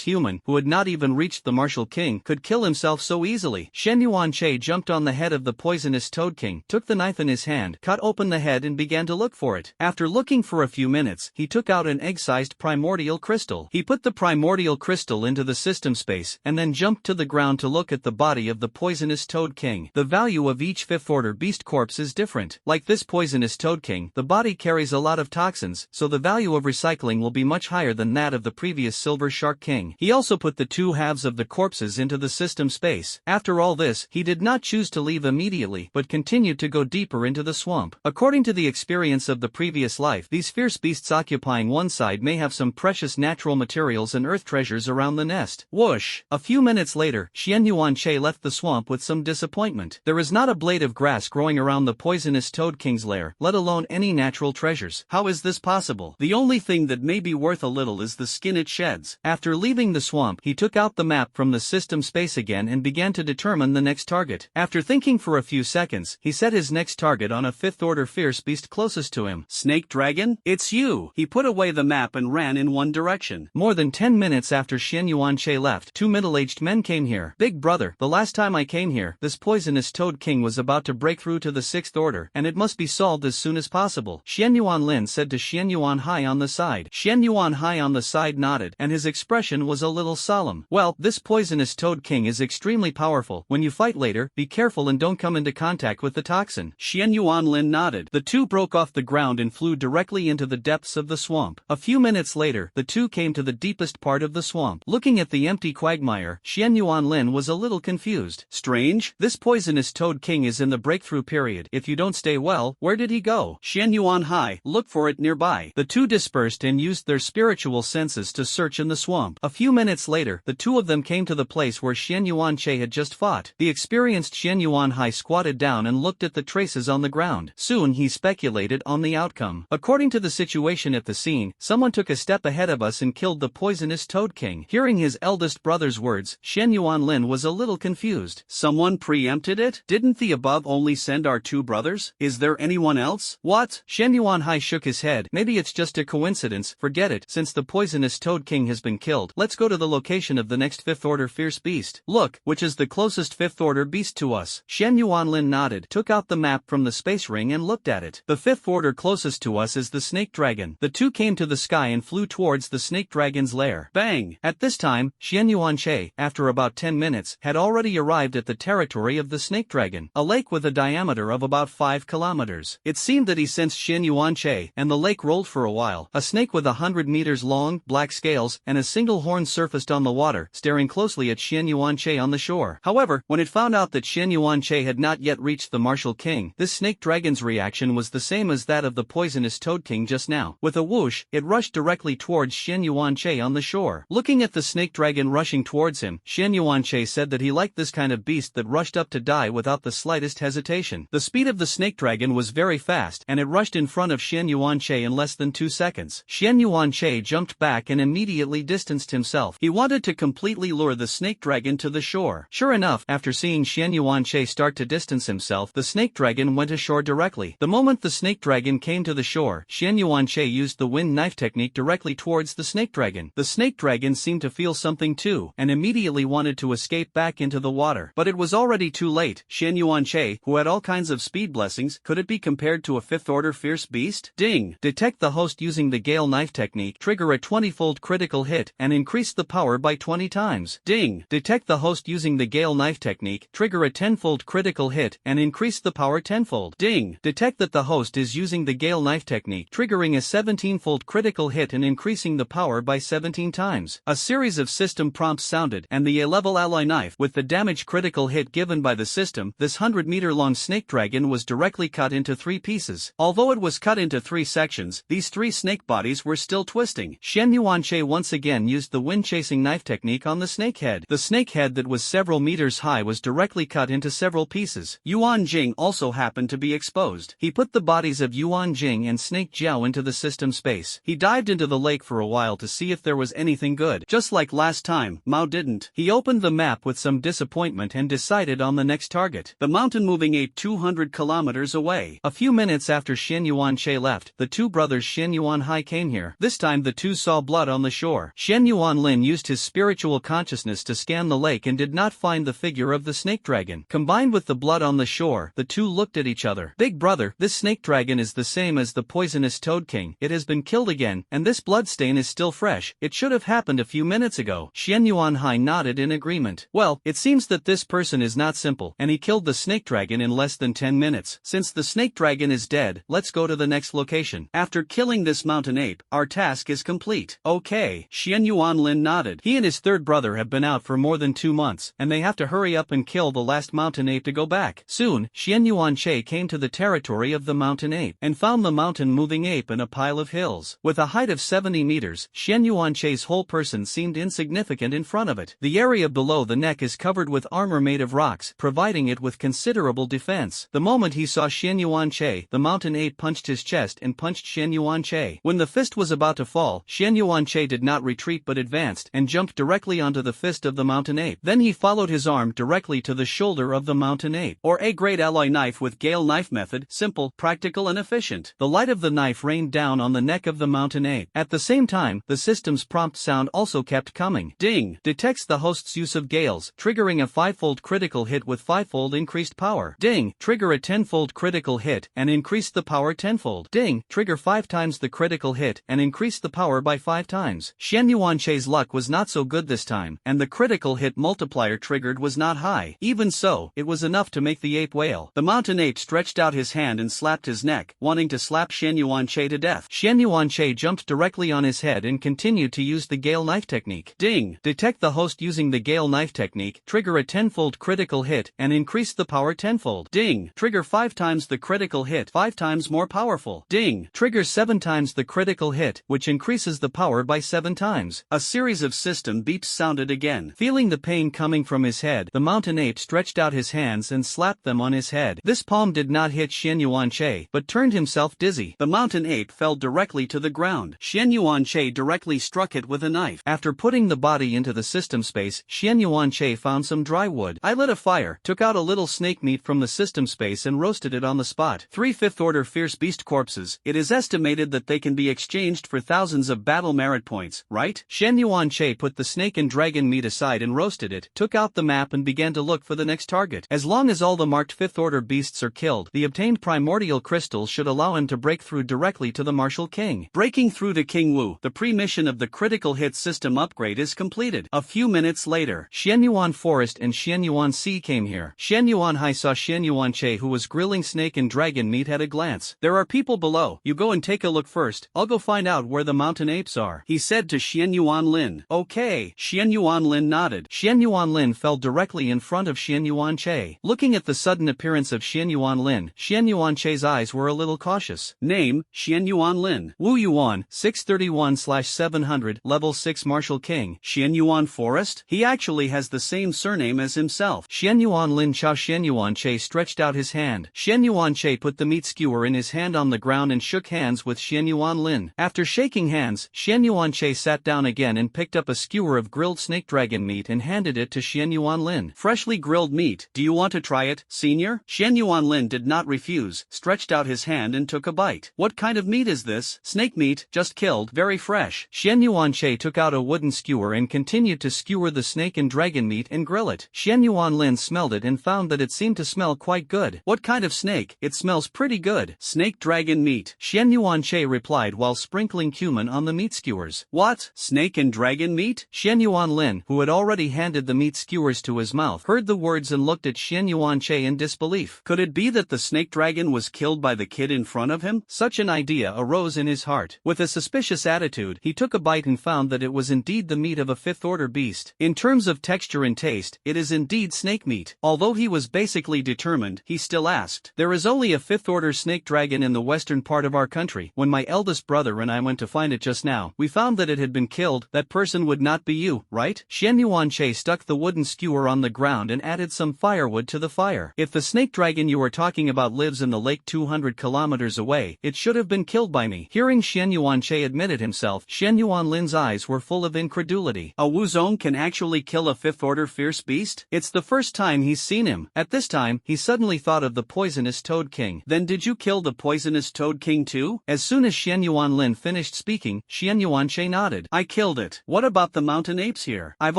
human, who had not even reached the Martial King, could kill himself so easily. Xianyuan Che jumped on the head of the Poisonous Toad King, took the knife in his hand, cut open the head and began to look for it. After looking for a few minutes, he took out an egg-sized primordial crystal. He put the primordial crystal into the system space, and then jumped to the ground to look at the body of the Poisonous Toad King. The value of each 5th Order beast corpse is different. Like this Poisonous Toad King, the body carries a lot of toxins, so the value of recycling will be much higher than that of the previous Silver Shark King. He also put the 2 halves of the corpses into the system space. After all this, he did not choose to leave immediately, but continued to go deeper into the swamp. According to the experience of the previous life, these fierce beasts occupying one side may have some precious natural materials and earth treasures around the nest. Whoosh! A few minutes later, Xianyuan Che left the swamp with some disappointment. There is not a blade of grass growing around the Poisonous Toad King's lair, let alone any natural treasures. How is this possible? The only thing that may be worth a little is the skin it sheds. After leaving the swamp, he took out the map from the system space again and began to determine the next target. After thinking for a few seconds, he set his next target on a 5th Order fierce beast closest to him. Snake Dragon? It's you! He put away the map and ran in one direction. More than 10 minutes after Xianyuan Che left, 2 middle-aged men came here. Big brother, the last time I came here, this Poisonous Toad King was about to break through to the 6th Order, and it must be solved as soon as possible. Xianyuan Lin said to Xianyuan Hai on the side. Xianyuan Hai on the side nodded, and his expression was a little solemn. Well, this Poisonous Toad King is extremely powerful. When you fight later, be careful and don't come into contact with the toxin. Xianyuan Lin nodded. The 2 broke off the ground and flew directly into the depths of the swamp. A few minutes later, the 2 came to the deepest part of the swamp. Looking at the empty quagmire, Xianyuan Lin was a little confused. Strange, this Poisonous Toad King is in the breakthrough period. If you don't stay well, where did he go? Xianyuan Hai, look for it nearby. The 2 dispersed and used their spiritual senses to search in the swamp. A few minutes later, the 2 of them came to the place where Xianyuan Che had just fought. The experienced Xianyuan Hai squatted down and looked at the traces on the ground. Soon he speculated on the outcome. According to the situation at the scene, someone took a step ahead of us and killed the Poisonous Toad King. Hearing his eldest brother's words, Xianyuan Lin was a little confused. Someone preempted it? Didn't the above only send our 2 brothers? Is there anyone else? What? Xianyuan Hai shook his head. Maybe it's just a coincidence. Forget it. Since the Poisonous Toad King has been killed, let's let's go to the location of the next 5th order fierce beast. Look, which is the closest 5th order beast to us? Shen Yuanlin nodded, took out the map from the space ring and looked at it. The 5th order closest to us is the snake dragon. The two came to the sky and flew towards the snake dragon's lair. Bang! At this time, Xian Yuanche, after about 10 minutes, had already arrived at the territory of the snake dragon, a lake with a diameter of about 5 kilometers. It seemed that he sensed Xian Yuanche, and the lake rolled for a while. A snake with 100 meters long, black scales, and a single horn surfaced on the water, staring closely at Xian Yuanche on the shore. However, when it found out that Xian Yuanche had not yet reached the martial king, this snake dragon's reaction was the same as that of the poisonous toad king just now. With a whoosh, it rushed directly towards Xian Yuanche on the shore. Looking at the snake dragon rushing towards him, Xian Yuanche said that he liked this kind of beast that rushed up to die without the slightest hesitation. The speed of the snake dragon was very fast, and it rushed in front of Xian Yuanche in less than 2 seconds. Xian Yuanche jumped back and immediately distanced himself. He wanted to completely lure the snake dragon to the shore. Sure enough, after seeing Xian Yuanche start to distance himself, the snake dragon went ashore directly. The moment the snake dragon came to the shore, Xian Yuanche used the wind knife technique directly towards the snake dragon. The snake dragon seemed to feel something too, and immediately wanted to escape back into the water. But it was already too late. Xian Yuanche, who had all kinds of speed blessings, could it be compared to a 5th order fierce beast? Ding! Detect the host using the gale knife technique, trigger a 20-fold critical hit, and increase the power by 20 times. Ding! Detect the host using the gale knife technique, trigger a 10-fold critical hit, and increase the power 10-fold. Ding! Detect that the host is using the gale knife technique, triggering a 17-fold critical hit and increasing the power by 17 times. A series of system prompts sounded, and the A-level alloy knife, with the damage critical hit given by the system, this 100-meter-long snake dragon was directly cut into 3 pieces. Although it was cut into 3 sections, these 3 snake bodies were still twisting. Xian Yuanche once again used the wind-chasing knife technique on the snake head. The snake head that was several meters high was directly cut into several pieces. Yuan Jing also happened to be exposed. He put the bodies of Yuan Jing and Snake Jiao into the system space. He dived into the lake for a while to see if there was anything good. Just like last time, Mao didn't. He opened the map with some disappointment and decided on the next target, the mountain-moving ape 200 kilometers away. A few minutes after Xian Yuanche left, the two brothers Xian Yuanhai came here. This time the two saw blood on the shore. Xian Yuanlin used his spiritual consciousness to scan the lake and did not find the figure of the snake dragon. Combined with the blood on the shore, the two looked at each other. Big brother, this snake dragon is the same as the poisonous toad king. It has been killed again, and this bloodstain is still fresh. It should have happened a few minutes ago. Xian Yuanhai nodded in agreement. Well, it seems that this person is not simple, and he killed the snake dragon in less than 10 minutes. Since the snake dragon is dead, let's go to the next location. After killing this mountain ape, our task is complete. Okay. Xian Yuanlin nodded. He and his third brother have been out for more than 2 months, and they have to hurry up and kill the last mountain ape to go back. Soon, Xian Yuanche came to the territory of the mountain ape, and found the mountain-moving ape in a pile of hills. With a height of 70 meters, Xian Yuanche's whole person seemed insignificant in front of it. The area below the neck is covered with armor made of rocks, providing it with considerable defense. The moment he saw Xian Yuanche, the mountain ape punched his chest and punched Xian Yuanche. When the fist was about to fall, Xian Yuanche did not retreat but advanced, and jumped directly onto the fist of the mountain ape. Then he followed his arm directly to the shoulder of the mountain ape. Or A-grade alloy knife with Gale knife method, simple, practical and efficient. The light of the knife rained down on the neck of the mountain ape. At the same time, the system's prompt sound also kept coming. Ding! Detects the host's use of Gales, triggering a 5-fold critical hit with 5-fold increased power. Ding! Trigger a 10-fold critical hit, and increase the power 10-fold. Ding! Trigger 5 times the critical hit, and increase the power by 5 times. Xian Yuanche's luck was not so good this time, and the critical hit multiplier triggered was not high. Even so, it was enough to make the ape wail. The mountain ape stretched out his hand and slapped his neck, wanting to slap Xian Yuanche to death. Xian Yuanche jumped directly on his head and continued to use the Gale knife technique. Ding! Detect the host using the Gale knife technique, trigger a 10-fold critical hit, and increase the power 10-fold. Ding! Trigger 5 times the critical hit, 5 times more powerful. Ding! Trigger 7 times the critical hit, which increases the power by 7 times. A series of system beeps sounded again. Feeling the pain coming from his head, the mountain ape stretched out his hands and slapped them on his head. This palm did not hit Xian Yuanche, but turned himself dizzy. The mountain ape fell directly to the ground. Xian Yuanche directly struck it with a knife. After putting the body into the system space, Xian Yuanche found some dry wood. I lit a fire, took out a little snake meat from the system space and roasted it on the spot. 3 5th-order fierce beast corpses. It is estimated that they can be exchanged for thousands of battle merit points, right? Xian Xian Yuanche put the snake and dragon meat aside and roasted it, took out the map and began to look for the next target. As long as all the marked 5th order beasts are killed, the obtained primordial crystals should allow him to break through directly to the martial king. Breaking through to King Wu, the pre-mission of the critical hit system upgrade is completed. A few minutes later, Xianyuan Forest and Xianyuan Sea came here. Xianyuan Hai saw Xianyuanche, who was grilling snake and dragon meat, at a glance. There are people below. You go and take a look first. I'll go find out where the mountain apes are, he said to Xianyuan Lin. Okay. Xianyuan Lin nodded. Xianyuan Lin fell directly in front of Xianyuanche. Looking at the sudden appearance of Xianyuan Lin, Xianyuanche's eyes were a little cautious. Name, Xianyuan Lin. Wu Yuan, 631/700, level 6 martial king. Xianyuan Forest? He actually has the same surname as himself. Xianyuan Lin Chao. Xianyuanche stretched out his hand. Xianyuanche put the meat skewer in his hand on the ground and shook hands with Xianyuan Lin. After shaking hands, Xianyuanche sat down again and picked up a skewer of grilled snake dragon meat and handed it to Xianyuan Lin. Freshly grilled meat. Do you want to try it, senior? Xianyuan Lin did not refuse, stretched out his hand and took a bite. What kind of meat is this? Snake meat, just killed, very fresh. Xianyuanche took out a wooden skewer and continued to skewer the snake and dragon meat and grill it. Xianyuan Lin smelled it and found that it seemed to smell quite good. What kind of snake? It smells pretty good. Snake dragon meat, Xianyuanche replied while sprinkling cumin on the meat skewers. What? Snake and dragon meat? Xianyuan Lin, who had already handed the meat skewers to his mouth, heard the words and looked at Xianyuanche in disbelief. Could it be that the snake dragon was killed by the kid in front of him? Such an idea arose in his heart. With a suspicious attitude, he took a bite and found that it was indeed the meat of a 5th order beast. In terms of texture and taste, it is indeed snake meat. Although he was basically determined, he still asked. There is only a 5th order snake dragon in the western part of our country. When my eldest brother and I went to find it just now, we found that it had been killed. That person would not be you, right? Xianyuanche stuck the wooden skewer on the ground and added some firewood to the fire. If the snake dragon you are talking about lives in the lake 200 kilometers away, it should have been killed by me. Hearing Xianyuanche admitted himself, Xianyuan Lin's eyes were full of incredulity. A Wuzong can actually kill a 5th order fierce beast? It's the first time he's seen him. At this time, he suddenly thought of the poisonous Toad King. Then did you kill the poisonous Toad King too? As soon as Xianyuan Lin finished speaking, Xianyuanche nodded. I killed it. What about the mountain apes here? I've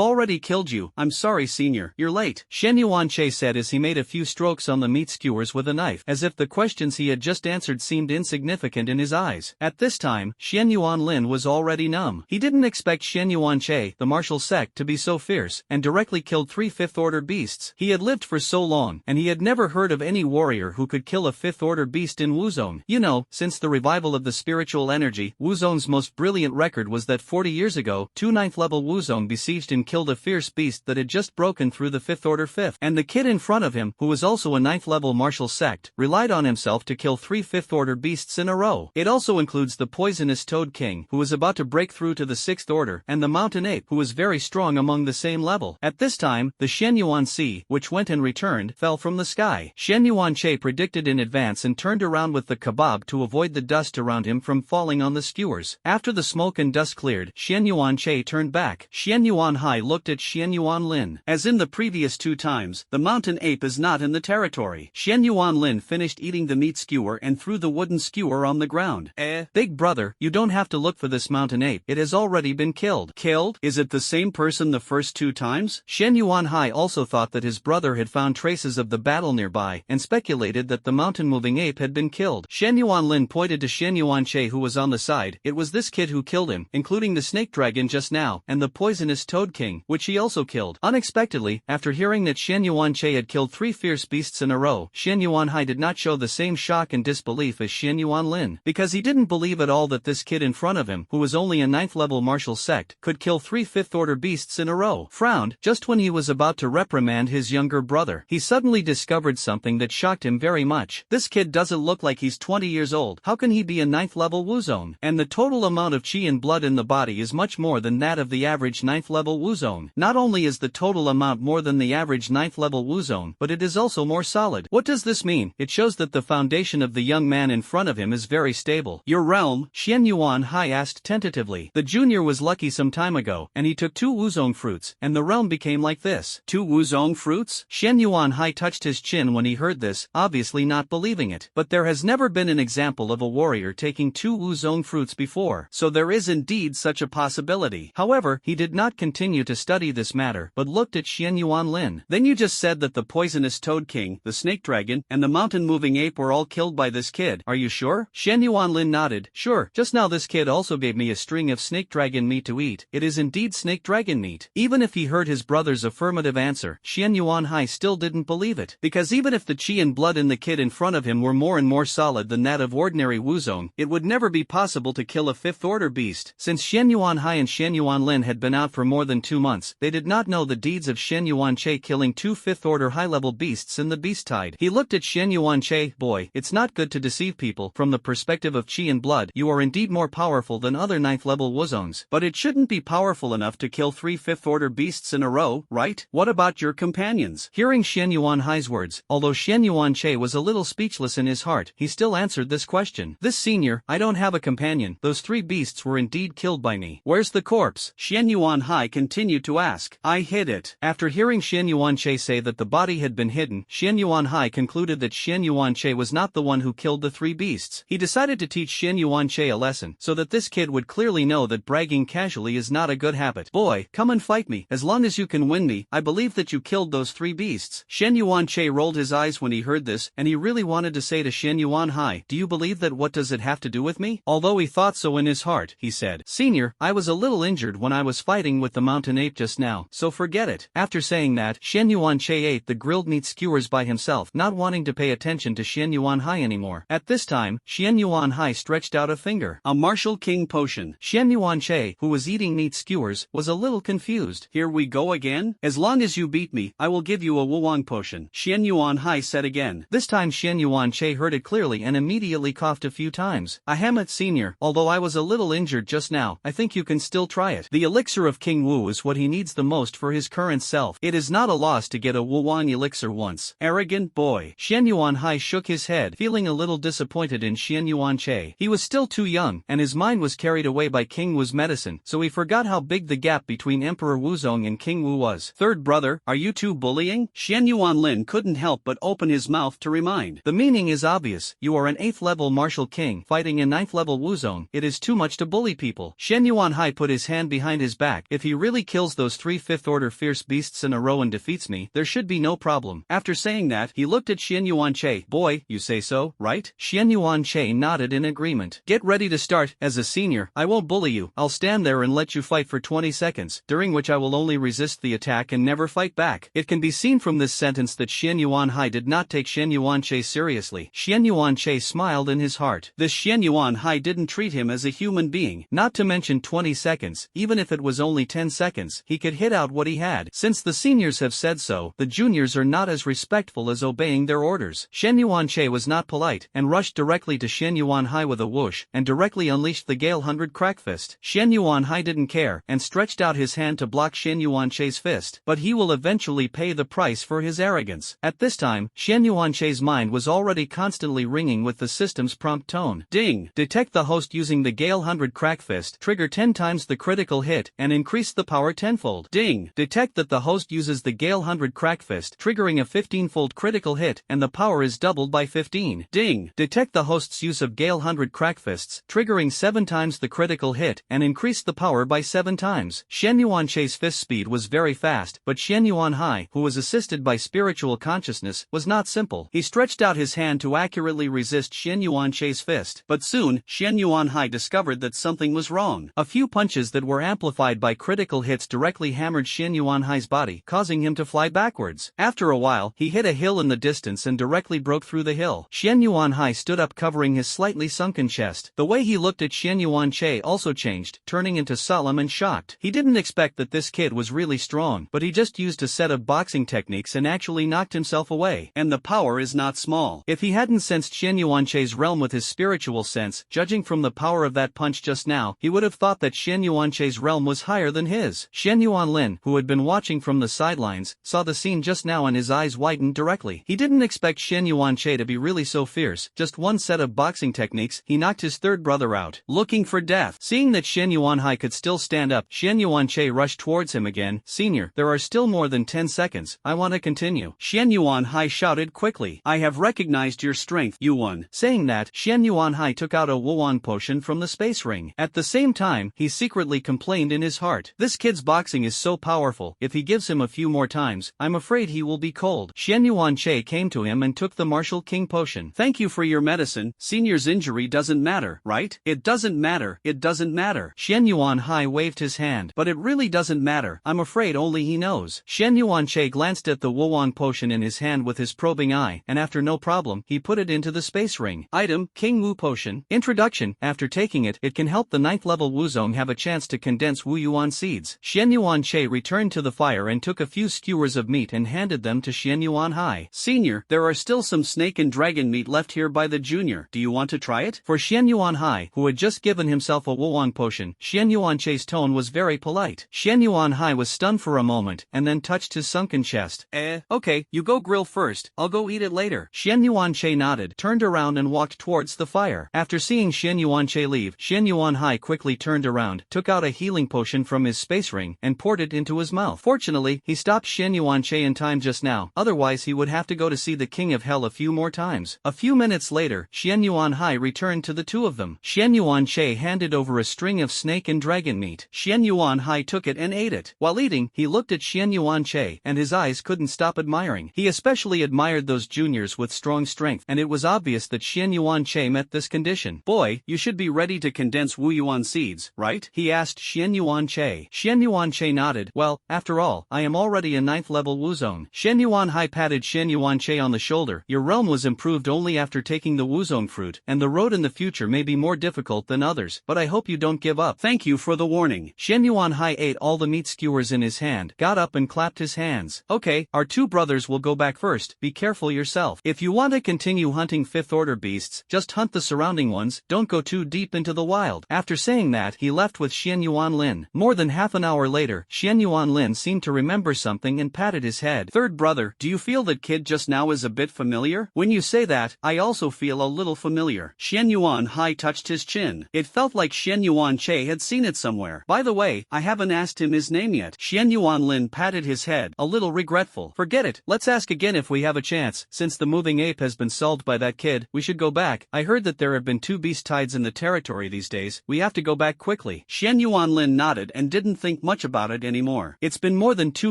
already killed you. I'm sorry, senior. You're late. Xianyuanche said as he made a few strokes on the meat skewers with a knife, as if the questions he had just answered seemed insignificant in his eyes. At this time, Xianyuan Lin was already numb. He didn't expect Xianyuanche, the martial sect, to be so fierce, and directly killed 3 5th order beasts. He had lived for so long, and he had never heard of any warrior who could kill a 5th order beast in Wuzong. You know, since the revival of the spiritual energy, Wuzong's most brilliant record was that 40 years ago, 2 9th level Wuzong besieged and killed a fierce beast that had just broken through the 5th order 5th. And the kid in front of him, who was also a 9th level martial sect, relied on himself to kill 3 5th order beasts in a row. It also includes the poisonous Toad King, who was about to break through to the 6th order, and the mountain ape, who was very strong among the same level. At this time, the Xianyuan Sea, which went and returned, fell from the sky. Xianyuanche predicted in advance and turned around with the kebab to avoid the dust around him from falling on the skewers. After the smoke and dust cleared, Xianyuanche turned back. Xianyuan Hai looked at Xianyuan Lin. As in the previous 2 times, the mountain ape is not in the territory. Xianyuan Lin finished eating the meat skewer and threw the wooden skewer on the ground. Big brother, you don't have to look for this mountain ape. It has already been killed. Killed? Is it the same person the first 2 times? Xianyuan Hai also thought that his brother had found traces of the battle nearby, and speculated that the mountain-moving ape had been killed. Xianyuan Lin pointed to Xianyuanche, who was on the side. It was this kid who killed him, including the snake dragon just now, and the poisonous Toad King, which he also killed. Unexpectedly, after hearing that Xianyuanche had killed 3 fierce beasts in a row, Xianyuan Hai did not show the same shock and disbelief as Xianyuan Lin, because he didn't believe at all that this kid in front of him, who was only a 9th level martial sect, could kill 3 5th order beasts in a row. Frowned, just when he was about to reprimand his younger brother. He suddenly discovered something that shocked him very much. This kid doesn't look like he's 20 years old. How can he be a 9th level Wuzong? And the total amount of chi and blood in the body is much more than that of the average 9th level Wuzong. Not only is the total amount more than the average 9th level Wuzong, but it is also more solid. What does this mean? It shows that the foundation of the young man in front of him is very stable. Your realm? Xianyuan Hai asked tentatively. The junior was lucky some time ago, and he took 2 Wuzong fruits, and the realm became like this. 2 Wuzong fruits? Xianyuan Hai touched his chin when he heard this, obviously not believing it. But there has never been an example of a warrior taking 2 Wuzong fruits before, so there is indeed such a possibility. possibility. However, he did not continue to study this matter but looked at Xian Yuanlin. Then you just said that the poisonous Toad King, the Snake Dragon, and the mountain-moving ape were all killed by this kid. Are you sure? Xian Yuanlin nodded. Sure, just now this kid also gave me a string of snake dragon meat to eat. It is indeed snake dragon meat. Even if he heard his brother's affirmative answer, Xian Yuanhai still didn't believe it. Because even if the qi and blood in the kid in front of him were more and more solid than that of ordinary Wuzong, it would never be possible to kill a fifth-order beast. Since Xian Yuanhai and Xian Yuanlin had been out for more than 2 months, they did not know the deeds of Xian Yuanche killing 2 fifth-order high-level beasts in the beast tide. He looked at Xian Yuanche. Boy, it's not good to deceive people. From the perspective of qi and blood, you are indeed more powerful than other 9th-level Wuzongs. But it shouldn't be powerful enough to kill 3 fifth-order beasts in a row, right? What about your companions? Hearing Xian Yuanhai's words, although Xian Yuanche was a little speechless in his heart, he still answered this question. This senior, I don't have a companion. Those 3 beasts were indeed killed by me. Where's the corpse? Xian Yuanhai continued to ask. I hid it. After hearing Xian Yuanche say that the body had been hidden, Xian Yuanhai concluded that Xian Yuanche was not the one who killed the 3 beasts. He decided to teach Xian Yuanche a lesson, so that this kid would clearly know that bragging casually is not a good habit. Boy, come and fight me. As long as you can win me, I believe that you killed those 3 beasts. Xian Yuanche rolled his eyes when he heard this, and he really wanted to say to Xian Yuanhai, do you believe that? What does it have to do with me? Although he thought so in his heart, he said, Senior, I was a little injured when I was fighting with the mountain ape just now, so forget it. After saying that, Xian Yuanche ate the grilled meat skewers by himself, not wanting to pay attention to Xian Yuanhai anymore. At this time, Xian Yuanhai stretched out a finger. A martial king potion. Xian Yuanche, who was eating meat skewers, was a little confused. Here we go again? As long as you beat me, I will give you a Wuwang potion, Xian Yuanhai said again. This time Xian Yuanche heard it clearly and immediately coughed a few times. Ahamet Senior, although I was a little injured just now, I think you can still try it. The elixir of King Wu is what he needs the most for his current self. It is not a loss to get a Wuwang elixir once. Arrogant boy. Xian Yuanhai shook his head, feeling a little disappointed in Xian Yuanche. He was still too young, and his mind was carried away by King Wu's medicine, so he forgot how big the gap between Emperor Wuzong and King Wu was. Third brother, are you two bullying? Xian Yuanlin couldn't help but open his mouth to remind. The meaning is obvious. You are an 8th-level martial king fighting a 9th-level Wuzong. It is too much to bully people. Xian Yuanhai put his hand behind his back. If he really kills those 3 fifth-order fierce beasts in a row and defeats me, there should be no problem. After saying that, he looked at Xian Yuanche. Boy, you say so, right? Xian Yuanche nodded in agreement. Get ready to start. As a senior, I won't bully you. I'll stand there and let you fight for 20 seconds, during which I will only resist the attack and never fight back. It can be seen from this sentence that Xian Yuanhai did not take Xian Yuanche seriously. Xian Yuanche smiled in his heart. This Xian Yuanhai didn't treat him as a human being. Not to mention 20 seconds, even if it was only 10 seconds, he could hit out what he had. Since the seniors have said so, the juniors are not as respectful as obeying their orders. Xian Yuanche was not polite, and rushed directly to Xian Yuanhai with a whoosh, and directly unleashed the Gale 100 crack fist. Xian Yuanhai didn't care, and stretched out his hand to block Xian Yuanche's fist, but he will eventually pay the price for his arrogance. At this time, Xian Yuanche's mind was already constantly ringing with the system's prompt tone. Ding! Detect the host using the Gale 100 crack fist, trigger 10 times the critical hit, and increase the power tenfold. Ding! Detect that the host uses the Gale 100 crack fist, triggering a 15-fold critical hit, and the power is doubled by 15. Ding! Detect the host's use of Gale 100 crack fists, triggering 7 times the critical hit, and increase the power by 7 times. Xian Yuanche's fist speed was very fast, but Xian Yuanhai, who was assisted by spiritual consciousness, was not simple. He stretched out his hand to accurately resist Xian Yuanche's fist, but soon, Xian Yuanhai discovered that something was wrong. A few punches that were amplified by critical hits directly hammered Xian Yuanhai's body, causing him to fly backwards. After a while, he hit a hill in the distance and directly broke through the hill. Xian Yuanhai stood up covering his slightly sunken chest. The way he looked at Xian Yuanche also changed, turning into solemn and shocked. He didn't expect that this kid was really strong, but he just used a set of boxing techniques and actually knocked himself away. And the power is not small. If he hadn't sensed Xian Yuanche's realm with his spiritual sense, judging from the power of that punch just now, he would have thought that Xian Yuanche's realm was higher than his. Xian Yuanlin, who had been watching from the sidelines, saw the scene just now and his eyes widened directly. He didn't expect Xian Yuanche to be really so fierce. Just one set of boxing techniques, he knocked his third brother out. Looking for death. Seeing that Xian Yuanhai could still stand up, Xian Yuanche rushed towards him again. Senior, there are still more than 10 seconds. I want to continue. Xian Yuanhai shouted quickly. I have recognized your strength, Yuan. Saying that, Xian Yuanhai took out a Wuwang potion from the space ring. At the same time, he he secretly complained in his heart. This kid's boxing is so powerful, if he gives him a few more times, I'm afraid he will be cold. Xian Yuanche came to him and took the Martial King potion. Thank you for your medicine, senior's injury doesn't matter, right? It doesn't matter, it doesn't matter. Xian Yuanhai waved his hand. But it really doesn't matter, I'm afraid only he knows. Xian Yuanche glanced at the Wuwang potion in his hand with his probing eye, and after no problem, he put it into the space ring. Item, King Wu Potion. Introduction, after taking it, it can help the 9th level Wuzong have a chance to condense Wu Yuan seeds. Xian Yuanche returned to the fire and took a few skewers of meat and handed them to Xian Yuanhai. Senior, there are still some snake and dragon meat left here by the junior. Do you want to try it? For Xian Yuanhai, who had just given himself a Wuwang potion, Xian Yuanche's tone was very polite. Xian Yuanhai was stunned for a moment and then touched his sunken chest. Okay, you go grill first, I'll go eat it later. Xian Yuanche nodded, turned around and walked towards the fire. After seeing Xian Yuanche leave, Xian Yuanhai quickly turned around, took out a healing potion from his space ring, and poured it into his mouth. Fortunately, he stopped Xian Yuanche in time just now, otherwise he would have to go to see the King of Hell a few more times. A few minutes later, Xian Yuanhai returned to the two of them. Xian Yuanche handed over a string of snake and dragon meat. Xian Yuanhai took it and ate it. While eating, he looked at Xian Yuanche, and his eyes couldn't stop admiring. He especially admired those juniors with strong strength, and it was obvious that Xian Yuanche met this condition. Boy, you should be ready to condense Wu Yuan seeds, right? He asked Xian Yuanche. Xian Yuanche nodded. Well, after all, I am already a 9th level Wuzong. Xian Yuanhai patted Xian Yuanche on the shoulder. Your realm was improved only after taking the Wuzong fruit, and the road in the future may be more difficult than others, but I hope you don't give up. Thank you for the warning. Xian Yuanhai ate all the meat skewers in his hand, got up and clapped his hands. Okay, our two brothers will go back first, be careful yourself. If you want to continue hunting 5th order beasts, just hunt the surrounding ones, don't go too deep into the wild. After saying that, he left with Xian Yuanlin. More than half an hour later, Xian Yuanlin seemed to remember something and patted his head. Third brother, do you feel that kid just now is a bit familiar? When you say that, I also feel a little familiar. Xian Yuanhai touched his chin. It felt like Xian Yuanche had seen it somewhere. By the way, I haven't asked him his name yet. Xian Yuanlin patted his head, a little regretful. Forget it, let's ask again if we have a chance. Since the moving ape has been solved by that kid, we should go back. I heard that there have been 2 beast tides in the territory these days. We have to go back quickly. Xian Yuanlin nodded and didn't think much about it anymore. It's been more than 2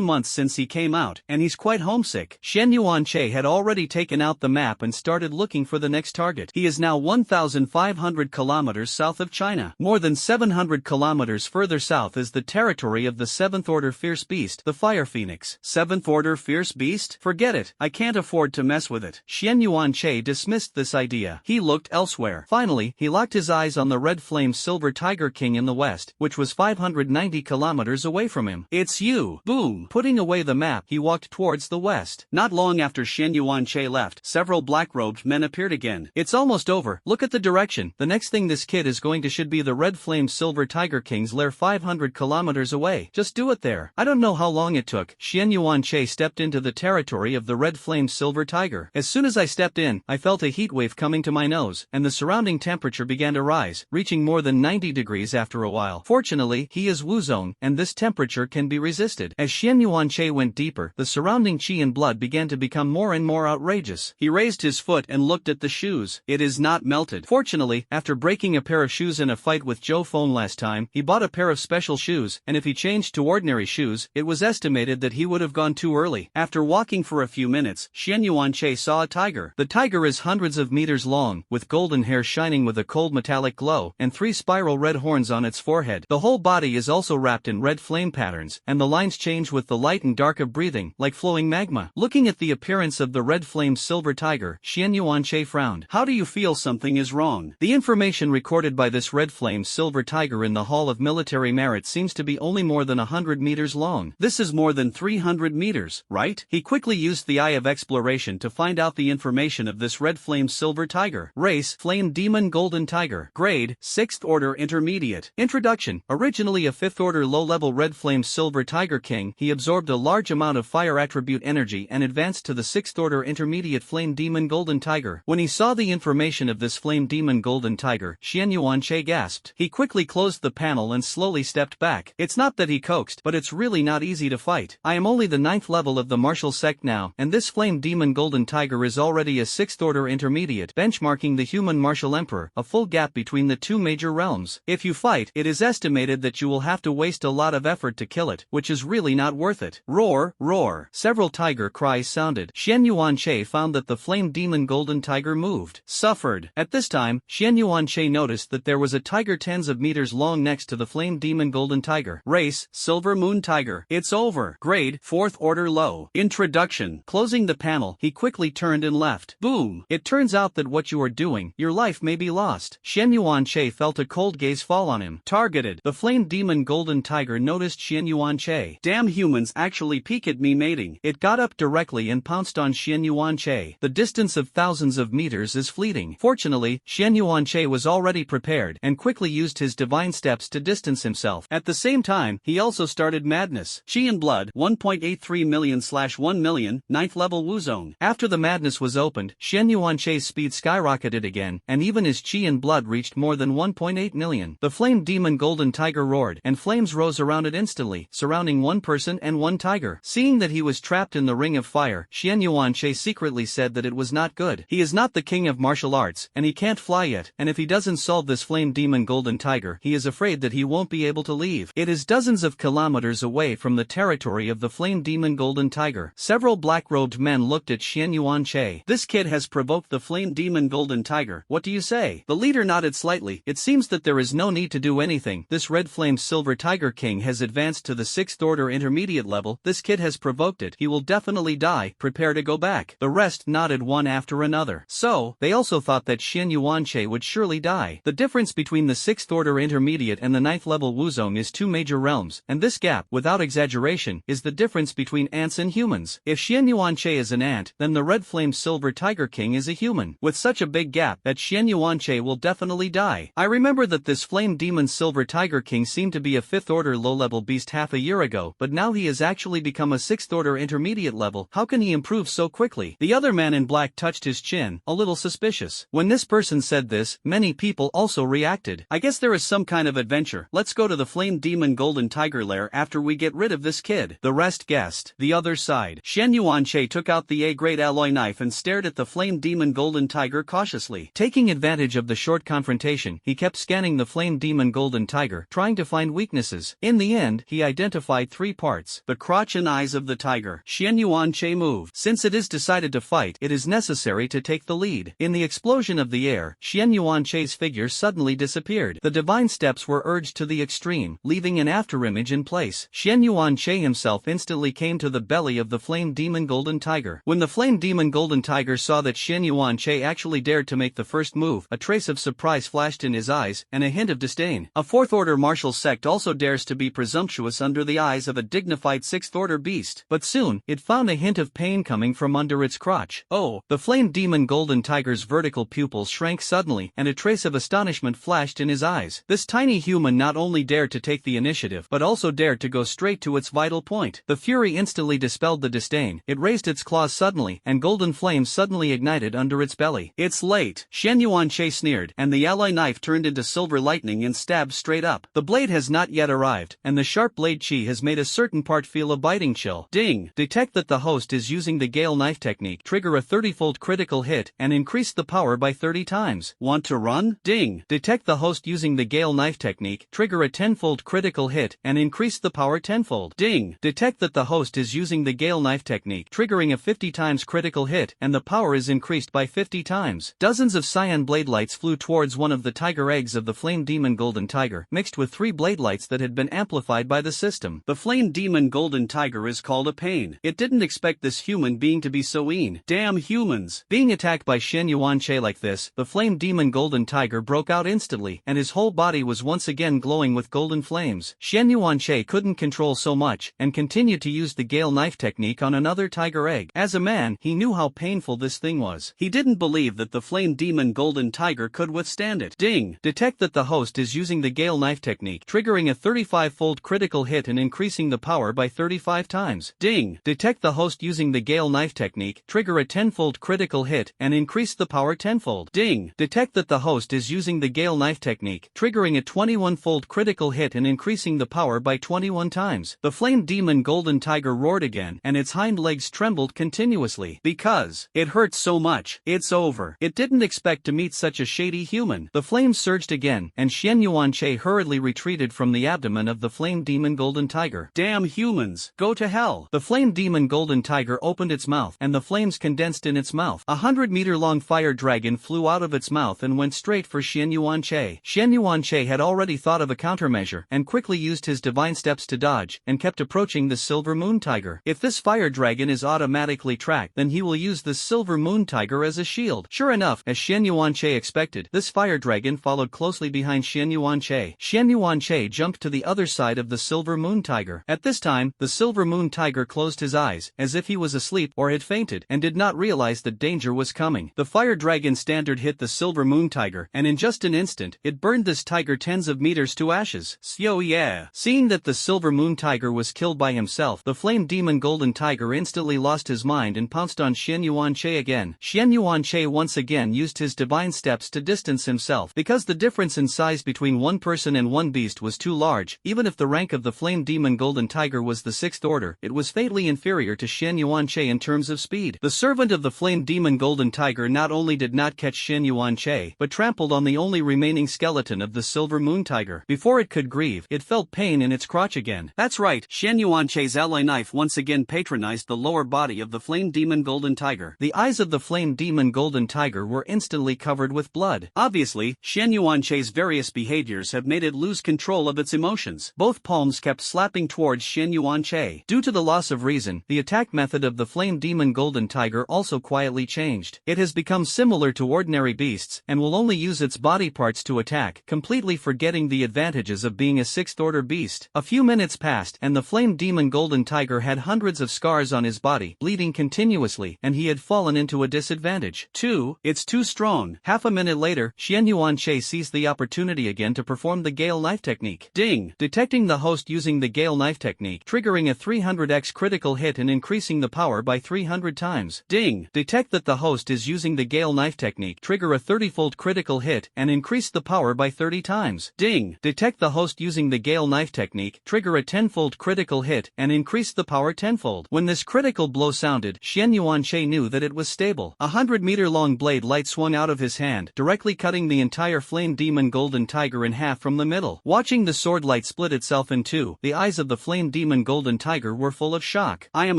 months since he came out, and he's quite homesick. Xian Yuanche had already taken out the map and started looking for the next target. He is now 1,500 kilometers south of China. More than 700 kilometers further south is the territory of the 7th order fierce beast, the Fire Phoenix. 7th order fierce beast? Forget it, I can't afford to mess with it. Xian Yuanche dismissed this idea. He looked elsewhere. Finally, he locked his eyes on the red flame silver tiger king in the west, which was 590 kilometers away from him. It's you! Boom! Putting away the map, he walked towards the west. Not long after Xian Yuanche left, several black-robed men appeared again. It's almost over, look at the direction. The next thing this kid is going to should be the red flame silver tiger king's lair 500 kilometers away. Just do it there. I don't know how long it took. Xian Yuanche stepped into the territory of the red flame silver tiger. As soon as I stepped in, I felt a heat wave coming to my nose, and the surrounding temperature began to rise, reaching more than 90 degrees after a while. Fortunately, he is Wuzong, and this temperature can be resisted. As Xian Yuanche went deeper, the surrounding qi and blood began to become more and more outrageous. He raised his foot and looked at the shoes. It is not melted. Fortunately, after breaking a pair of shoes in a fight with Zhou Feng last time, he bought a pair of special shoes, and if he changed to ordinary shoes, it was estimated that he would have gone too early. After walking for a few minutes, Xian Yuanche saw a tiger. The tiger is hundreds of meters long, with golden hair shining with a cold metallic glow, and 3 spiral red horns on its forehead. The whole body is also wrapped in red flame patterns, and the lines change with the light and dark of breathing, like flowing magma. Looking at the appearance of the red flame silver tiger, Xian Yuanche frowned. How do you feel something is wrong? The information recorded by this red flame silver tiger in the Hall of Military Merit seems to be only more than 100 meters long. This is more than 300 meters, right? He quickly used the Eye of Exploration to find out the information of this red flame silver tiger. Race, Flame Demon Golden Tiger. Grade, 6th Order Intermediate. Introduction. Originally a 5th Order low-level red flame silver tiger king, he absorbed a large amount of fire attribute energy and advanced to the 6th Order Intermediate Flame Demon Golden Tiger. When he saw the information of this Flame Demon Golden Tiger, Xian Yuanche gasped. He quickly closed the panel and slowly stepped back. It's not that he coaxed, but it's really not easy to fight. I am only the 9th level of the martial sect now, and this Flame Demon Golden Tiger is already a 6th Order Intermediate, benchmarking the human martial emperor, a full gap between the two major realms. If you fight, fight, it is estimated that you will have to waste a lot of effort to kill it, which is really not worth it. Roar, roar. Several tiger cries sounded. Xian Yuanche found that the flame demon golden tiger moved. Suffered. At this time, Xian Yuanche noticed that there was a tiger tens of meters long next to the flame demon golden tiger. Race, Silver Moon Tiger. It's over. Grade, 4th order low. Introduction. Closing the panel, he quickly turned and left. Boom. It turns out that what you are doing, your life may be lost. Xian Yuanche felt a cold gaze fall on him. Targeted. The flame demon golden tiger noticed Xian Yuanche. Damn, humans actually peek at me mating. It got up directly and pounced on Xian Yuanche. The distance of thousands of meters is fleeting. Fortunately, Xian Yuanche was already prepared and quickly used his divine steps to distance himself. At the same time, he also started madness. Qi and blood, 1.83 million/1 million, 9th level Wu Zone. After the madness was opened, Xian Yuanche's speed skyrocketed again, and even his Qi and blood reached more than 1.8 million. The flame demon golden tiger roared, and flames rose around it instantly, surrounding one person and one tiger. Seeing that he was trapped in the ring of fire, Xian Yuanche secretly said that it was not good. He is not the king of martial arts, and he can't fly yet, and if he doesn't solve this flame demon golden tiger, he is afraid that he won't be able to leave. It is dozens of kilometers away from the territory of the flame demon golden tiger. Several black-robed men looked at Xian Yuanche. This kid has provoked the flame demon golden tiger. What do you say? The leader nodded slightly. It seems that there is no need to do anything. This red flame silver tiger king has advanced to the 6th order intermediate level. This kid has provoked it. He will definitely die. Prepare to go back. The rest nodded one after another. So, they also thought that Xian Yuanche would surely die. The difference between the 6th order intermediate and the 9th level Wu Zone is 2 major realms, and this gap, without exaggeration, is the difference between ants and humans. If Xian Yuanche is an ant, then the red flame silver tiger king is a human. With such a big gap, that Xian Yuanche will definitely die. I remember that this flame demon silver tiger king seemed to be a 5th order low-level beast half a year ago, but now he has actually become a 6th order intermediate level. How can he improve so quickly? The other man in black touched his chin, a little suspicious. When this person said this, many people also reacted. I guess there is some kind of adventure. Let's go to the flame demon golden tiger lair after we get rid of this kid. The rest guessed. The other side. Xian Yuanche took out the A-grade alloy knife and stared at the flame demon golden tiger cautiously. Taking advantage of the short confrontation, he kept scanning the flame demon golden tiger, trying to find weaknesses. In the end, he identified 3 parts. The crotch and eyes of the tiger. Xian Yuanche moved. Since it is decided to fight, it is necessary to take the lead. In the explosion of the air, Xian Yuanche's figure suddenly disappeared. The divine steps were urged to the extreme, leaving an afterimage in place. Xian Yuanche himself instantly came to the belly of the flame demon golden tiger. When the flame demon golden tiger saw that Xian Yuanche actually dared to make the first move, a trace of surprise flashed in his eyes, and a hint of disdain. A 4th order martial sect also dares to be presumptuous under the eyes of a dignified 6th order beast. But soon, it found a hint of pain coming from under its crotch. Oh! The flame demon golden tiger's vertical pupils shrank suddenly, and a trace of astonishment flashed in his eyes. This tiny human not only dared to take the initiative, but also dared to go straight to its vital point. The fury instantly dispelled the disdain. It raised its claws suddenly, and golden flames suddenly ignited under its belly. It's late. Xian Yuanche sneered, and the alloy knife turned into silver lightning and stabbed straight up. The blade has not yet arrived, and the sharp blade chi has made a certain part feel a biting chill. Ding! Detect that the host is using the Gale knife technique. Trigger a 30-fold critical hit and increase the power by 30 times. Want to run? Ding! Detect the host using the Gale knife technique. Trigger a 10-fold critical hit and increase the power 10-fold. Ding! Detect that the host is using the Gale knife technique. Triggering a 50 times critical hit and the power is increased by 50 times. Dozens of cyan blade lights flew towards one of the tiger eggs of the flame demon golden tiger, mixed with 3 blade lights that had been amplified by the system. The flame demon golden tiger is called a pain. It didn't expect this human being to be so mean. Damn humans! Being attacked by Xian Yuanche like this, the flame demon golden tiger broke out instantly, and his whole body was once again glowing with golden flames. Xian Yuanche couldn't control so much, and continued to use the Gale knife technique on another tiger egg. As a man, he knew how painful this thing was. He didn't believe that the flame demon golden tiger could withstand it. Ding! Detect that the host is using the Gale knife technique, triggering a 35-fold critical hit and increasing the power by 35 times. Ding! Detect the host using the Gale knife technique, trigger a 10-fold critical hit and increase the power 10-fold. Ding! Detect that the host is using the Gale knife technique, triggering a 21-fold critical hit and increasing the power by 21 times. The flame demon golden tiger roared again, and its hind legs trembled continuously. Because it hurt so much. It's over. It didn't expect to meet such a shady human. The flames surged again, and Xian Yuanche hurriedly retreated from the abdomen of the flame demon golden tiger. Damn humans, go to hell! The flame demon golden tiger opened its mouth, and the flames condensed in its mouth. 100-meter-long fire dragon flew out of its mouth and went straight for Xian Yuanche. Xian Yuanche had already thought of a countermeasure, and quickly used his divine steps to dodge, and kept approaching the silver moon tiger. If this fire dragon is automatically tracked, then he will use the silver moon tiger as a shield. Sure enough, as Xian Yuanche expected, this fire dragon followed closely behind Xian Yuanche. Xian Yuanche jumped to the other side of the silver moon tiger. At this time, the silver moon tiger closed his eyes, as if he was asleep or had fainted, and did not realize that danger was coming. The fire dragon standard hit the silver moon tiger, and in just an instant, it burned this tiger tens of meters to ashes. So yeah. Seeing that the silver moon tiger was killed by himself, the flame demon golden tiger instantly lost his mind and pounced on Xian Yuanche again. Xian Yuanche once again used his divine steps to distance himself. Because the difference in size between one person and one beast was too large, even if the rank of the flame demon golden tiger was the 6th order, it was fatally inferior to Xian Yuanche in terms of speed. The servant of the flame demon golden tiger not only did not catch Xian Yuanche, but trampled on the only remaining skeleton of the silver moon tiger. Before it could grieve, it felt pain in its crotch again. That's right, Xian Yuanche's ally knife once again patronized the lower body of the flame demon golden tiger. The eyes of the flame demon golden tiger were instantly covered with blood. Obviously, Xian Yuanche's various behaviors have made it lose control of its emotions. Both palms kept slapping towards Xian Yuanche. Due to the loss of reason, the attack method of the flame demon golden tiger also quietly changed. It has become similar to ordinary beasts, and will only use its body parts to attack, completely forgetting the advantages of being a 6th order beast. A few minutes passed, and the flame demon golden tiger had hundreds of scars on his body, bleeding continuously, and he had fallen into a disadvantage. 2. It's too strong. Half a minute later, Xian Yuanche seized the opportunity again to perform the Gale Knife technique. Ding! Detecting the host using the Gale Knife technique, triggering a 300x critical hit and increasing the power by 300 times. Ding! Detect that the host is using the Gale Knife technique, trigger a 30-fold critical hit and increase the power by 30 times. Ding! Detect the host using the Gale Knife technique, trigger a 10-fold critical hit and increase the power 10-fold. When this critical blow sounded, Xian Yuanche knew that it was stable. A 100-meter-long blade light swung out of his hand, directly cutting the entire flame demon golden tiger in half from the middle. Watching the sword light split itself in two, the eyes of the flame demon golden tiger were full of shock. I am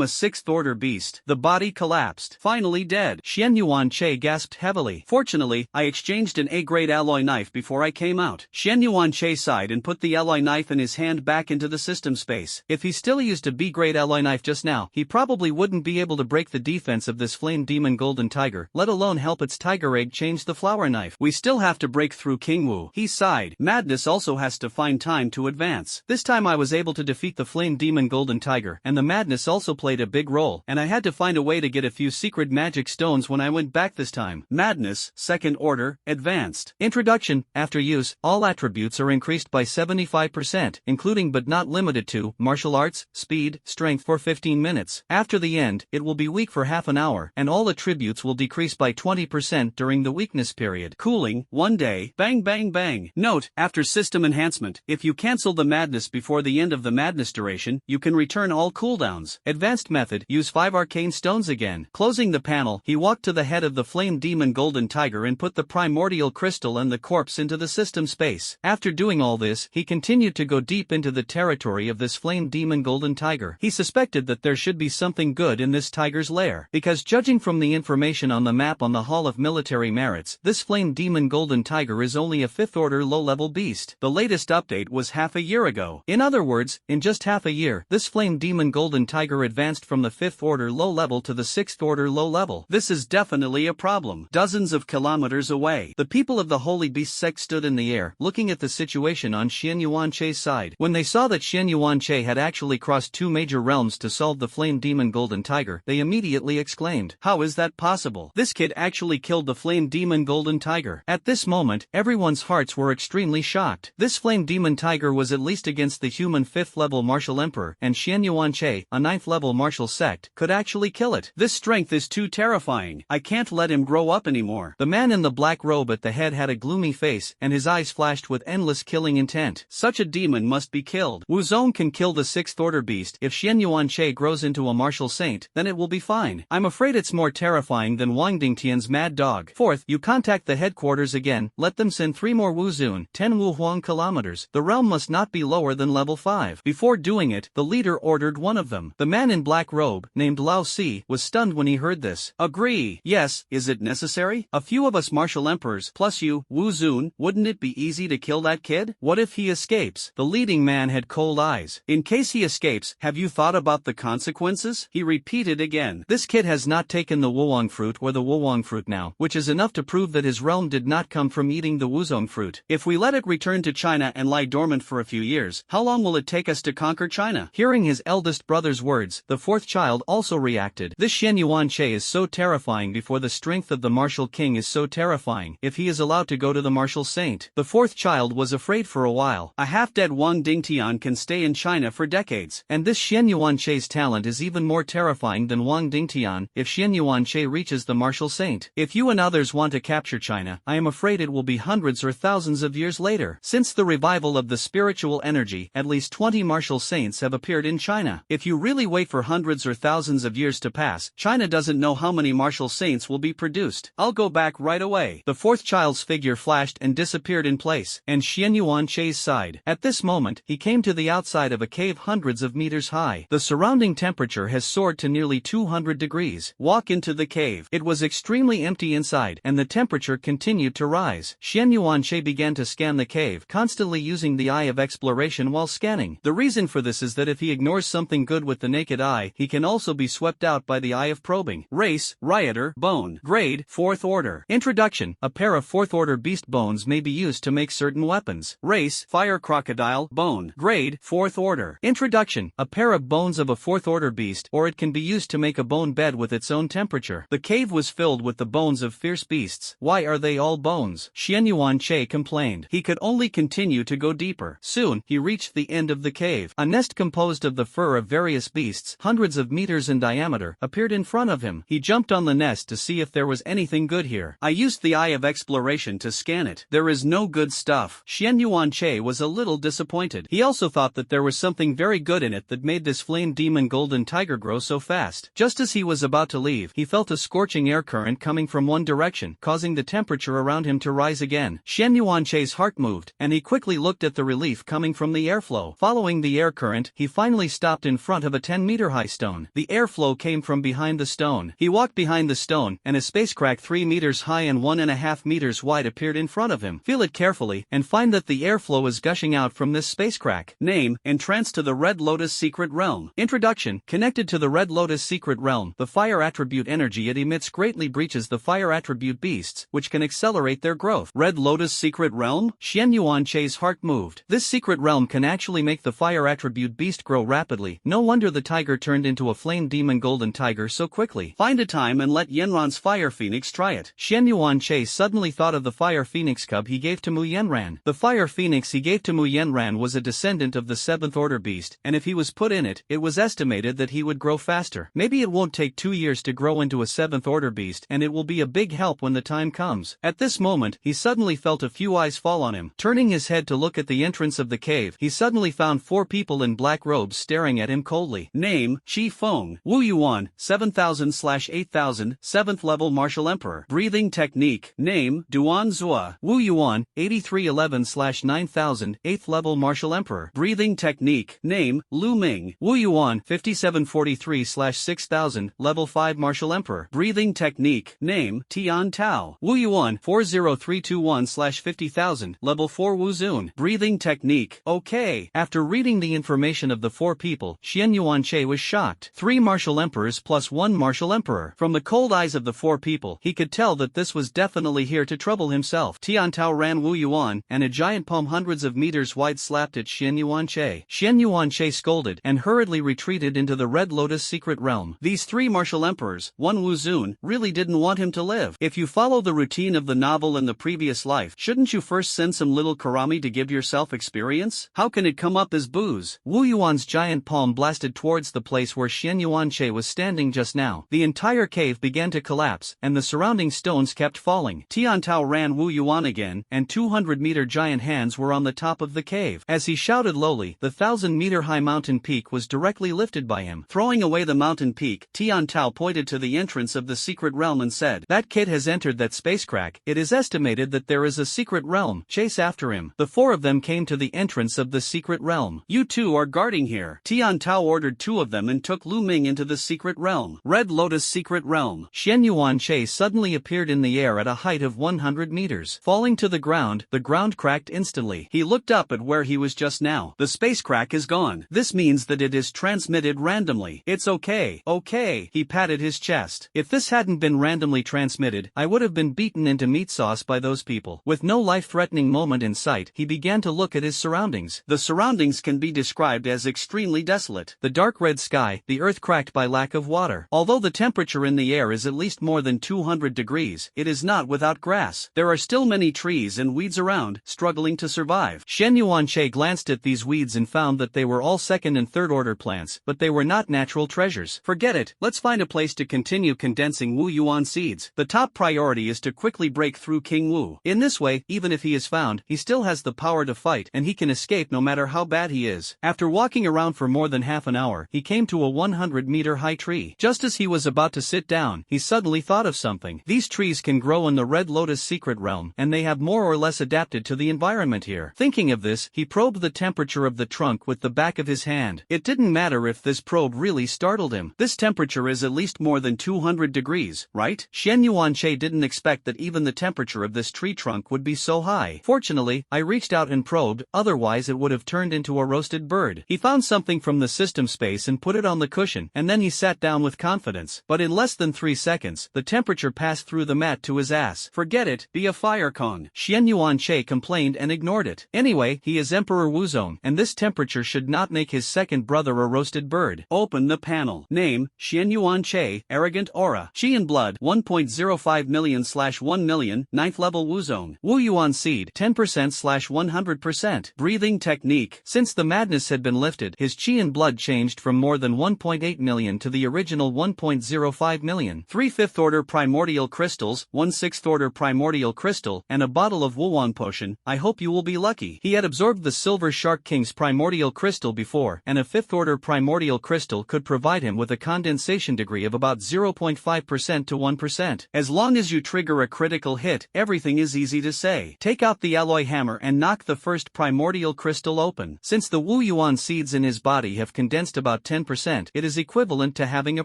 a 6th order beast. The body collapsed. Finally dead. Xian Yuanche gasped heavily. Fortunately, I exchanged an A-grade alloy knife before I came out. Xian Yuanche sighed and put the alloy knife in his hand back into the system space. If he still used a B-grade alloy knife just now, he probably wouldn't be able to break the defense of this flame demon golden tiger, let alone help its tiger egg change the flower knife. We still have to break through King Wu. He sighed. Madness also has to find time to advance. This time I was able to defeat the flame demon golden tiger, and the madness also played a big role, and I had to find a way to get a few secret magic stones when I went back this time. Madness, 2nd order, advanced. Introduction. After use, all attributes are increased by 75%, including but not limited to martial arts, speed, strength for 15 minutes. After the end, it will be weak for half an hour, and all attributes will decrease by 20% during the weakness period. Cooling, 1 day. Bang bang bang. Note, after system enhancement, if you cancel the madness before the end of the madness duration, you can return all cooldowns. Advanced method, use 5 arcane stones again. Closing the panel, he walked to the head of the flame demon golden tiger and put the primordial crystal and the corpse into the system space. After doing all this, he continued to go deep into the territory of this flame demon golden tiger. He suspected that there should be something good in this tiger's lair, because judging from the information on the map on the Hall of Military Merits, this flame demon golden tiger is only a 5th order low-level beast. The latest update was half a year ago. In other words, in just half a year, this flame demon golden tiger advanced from the 5th order low level to the 6th order low level. This is definitely a problem. Dozens of kilometers away, the people of the Holy Beast sect stood in the air, looking at the situation on Xian Yuanche's side. When they saw that Xian Yuanche had actually crossed 2 major realms to solve the flame demon golden tiger, they immediately exclaimed, "How is that possible? This kid actually killed the flame demon golden tiger." At this moment, everyone's hearts were extremely shocked. This flame demon tiger was at least against the human 5th level martial emperor, and Xian Yuanche, a 9th level martial sect, could actually kill it. This strength is too terrifying. I can't let him grow up anymore. The man in the black robe at the head had a gloomy face, and his eyes flashed with endless killing intent. Such a demon must be killed. Wu Zong can kill the 6th order beast. If Xian Yuanche grows into a martial saint, then it will be fine. I'm afraid it's more terrifying than Wang Dingtian's mad dog. 4th, you contact the headquarters again, let them send 3 more Wu Zun, 10 Wuhuang kilometers. The realm must not be lower than level 5. Before doing it, the leader ordered one of them. The man in black robe, named Lao Si, was stunned when he heard this. Agree. Yes, is it necessary? A few of us martial emperors, plus you, Wu Zun, wouldn't it be easy to kill that kid? What if he escapes? The leading man had cold eyes. In case he escapes, have you thought about the consequences? He repeated again. This kid has not taken the Wuhuang fruit or the Wuhuang fruit now, which is enough to prove that his realm did not come from eating the Wuzong fruit. If we let it return to China and lie dormant for a few years, how long will it take us to conquer China? Hearing his eldest brother's words, the fourth child also reacted. This Shen Yuanche is so terrifying before the strength of the martial king is so terrifying, if he is allowed to go to the martial saint. The fourth child was afraid for a while. A half-dead Wang Dingtian can stay in China for decades, and this Shen Yuanche's talent is even more terrifying than Wang Dingtian if Shen Yuanche reaches the martial saint. If you and others want to capture China, I am afraid it will be hundreds or thousands of years later. Since the revival of the spiritual energy, at least 20 martial saints have appeared in China. If you really wait for hundreds or thousands of years to pass, China doesn't know how many martial saints will be produced. I'll go back right away. The fourth child's figure flashed and disappeared in place, and Shen Yuanche's sighed. At this moment, he came to the outside of a cave hundreds of meters high. The surrounding temperature has soared to nearly 200 degrees. Walk into the cave. It was extremely empty inside, and the temperature continued to rise. Shen Yuanche began to scan the cave, constantly using the eye of exploration while scanning. The reason for this is that if he ignores something good with the naked eye, he can also be swept out by the eye of probing. Race, rioter, bone. Grade, 4th order. Introduction. A pair of 4th order beast bones may be used to make certain weapons. Race, fire crocodile, bone. Grade, 4th order. Introduction. A pair of bones of a 4th order beast, or it can be used to make a bone bed with its own temperature. The cave was filled with the bones of fierce beasts. Why are they all bones? Shen Yuanche complained. He could only continue to go deeper. Soon, he reached the end of the cave. A nest composed of the fur of various beasts, hundreds of meters in diameter, appeared in front of him. He jumped on the nest to see if there was anything good here. I used the eye of exploration to scan it. There is no good stuff. Shen Yuanche was a little disappointed. He also thought that there was something very good in it that made this flame demon golden tiger grow so fast. Just as he was about to leave, he felt a scorching air current coming from one direction, causing the temperature around him to rise again. Shen Yuanche's heart moved, and he quickly looked at the relief coming from the airflow. Following the air current, he finally stopped in front of a 10-meter-high stone. The airflow came from behind the stone. He walked behind the stone, and a space crack 3 meters high and 1.5 meters wide appeared in front of him. Feel it carefully, and find that the airflow is gushing out from this space crack. Name: Entrance to the Red Lotus Secret Realm. Introduction. Connected to the Red Lotus Secret Realm, the fire attribute energy it emits greatly breaches the fire attribute beasts, which can accelerate their growth. Red Lotus Secret Realm? Shen Yuanche's heart moved. This secret realm can actually make the fire attribute beast grow rapidly. No wonder the tiger turned into a flame demon golden tiger so quickly. Find a time and let Yenran's fire phoenix try it. Shen Yuanche suddenly thought of the fire phoenix cub he gave to Mu Yenran. The fire phoenix he gave to Mu Yenran was a descendant of the 7th order beast, and if he was put in it, it was estimated that he would grow faster. Maybe it won't take 2 years to grow into a 7th order beast, and it will be a big help when the time comes. At this moment, he suddenly felt a few eyes fall on him. Turning his head to look at the entrance of the cave, he suddenly found 4 people in black robes staring at him coldly. Name: Qi Feng. Wu Yuan, 7000/8000, 7th level martial emperor. Breathing technique. Name: Duan Zua. Wu Yuan, 8311/9000, 8th level martial emperor. Breathing technique. Name: Lu Ming. Wu Yuan, 5743/6000, level 5 martial emperor. Breathing technique. Name: Tian Tao. Wu Yuan, 40321/50000, level 4 Wu Zun. Breathing technique. Okay. After reading the information of the 4 people, Shen Yuanche was shocked. 3 martial emperors plus 1 martial emperor. From the cold eyes of the 4 people, he could tell that this was definitely here to trouble himself. Tian Tao ran Wu Yuan, and a giant palm hundreds of meters wide slapped at Shen Yuanche. Shen Yuanche scolded and hurriedly retreated into the Red Lotus Secret Realm. These 3 martial emperors, 1 Wu Zun, really didn't want him to live. If you follow the routine of the novel in the previous life, shouldn't you first send some little karami to give yourself experience? How can it come up as booze? Wu Yuan's giant palm blasted towards the place where Shen Yuanche was standing just now. The entire cave began to collapse, and the surrounding stones kept falling. Tian Tao ran Wu Yuan again, and 200-meter giant hands were on the top of the cave. As he shouted lowly, the 1,000-meter-high mountain peak was directly lifted by him. Throwing away the mountain peak, Tian Tao pointed to the entrance of the secret realm and said, "That kid has entered that space crack. It is estimated that there is a secret realm realm. Chase after him. The 4 of them came to the entrance of the secret realm. You 2 are guarding here. Tian Tao ordered 2 of them and took Lu Ming into the secret realm. Red Lotus secret realm. Xian Yuanche suddenly appeared in the air at a height of 100 meters. Falling to the ground cracked instantly. He looked up at where he was just now. The space crack is gone. This means that it is transmitted randomly. It's okay. Okay. He patted his chest. If this hadn't been randomly transmitted, I would have been beaten into meat sauce by those people. With no life-threatening moment in sight, he began to look at his surroundings. The surroundings can be described as extremely desolate. The dark red sky, the earth cracked by lack of water. Although the temperature in the air is at least more than 200 degrees, it is not without grass. There are still many trees and weeds around, struggling to survive. Shen Yuanche glanced at these weeds and found that they were all second and third order plants, but they were not natural treasures. Forget it, let's find a place to continue condensing Wu Yuan seeds. The top priority is to quickly break through King Wu. In this way, even if he is found, he still has the power to fight and he can escape no matter how bad he is. After walking around for more than half an hour, he came to a 100-meter high tree. Just as he was about to sit down, he suddenly thought of something. These trees can grow in the Red Lotus secret realm, and they have more or less adapted to the environment here. Thinking of this, he probed the temperature of the trunk with the back of his hand. It didn't matter if this probe really startled him. This temperature is at least more than 200 degrees, right? Shen Yuanche didn't expect that even the temperature of this tree trunk would be so high. Fortunately, I reached out and probed, otherwise it would have turned into a roasted bird. He found something from the system space and put it on the cushion, and then he sat down with confidence. But in less than 3 seconds, the temperature passed through the mat to his ass. Forget it, be a fire con. Shen Yuanche complained and ignored it. Anyway, he is Emperor Wuzong, and this temperature should not make his second brother a roasted bird. Open the panel. Name, Shen Yuanche, Arrogant Aura. Chi and Blood, 1.05 million/1 million, 9th level Wuzong. Wu Yuan Seed, 10%/100%. Breathing Technique. Since the madness had been lifted, his Chi and Blood changed from more than 1.8 million to the original 1.05 million. 3 5th order primordial crystals, 1 6th order primordial crystal, and a bottle of Wuwan potion. I hope you will be lucky. He had absorbed the Silver Shark King's primordial crystal before, and a 5th order primordial crystal could provide him with a condensation degree of about 0.5% to 1%. As long as you trigger a critical hit, everything is easy to say. Take out the alloy hammer and knock the first primordial crystal open. Since the Wu Yuan seeds in his body have condensed about 10%, it is equivalent to having a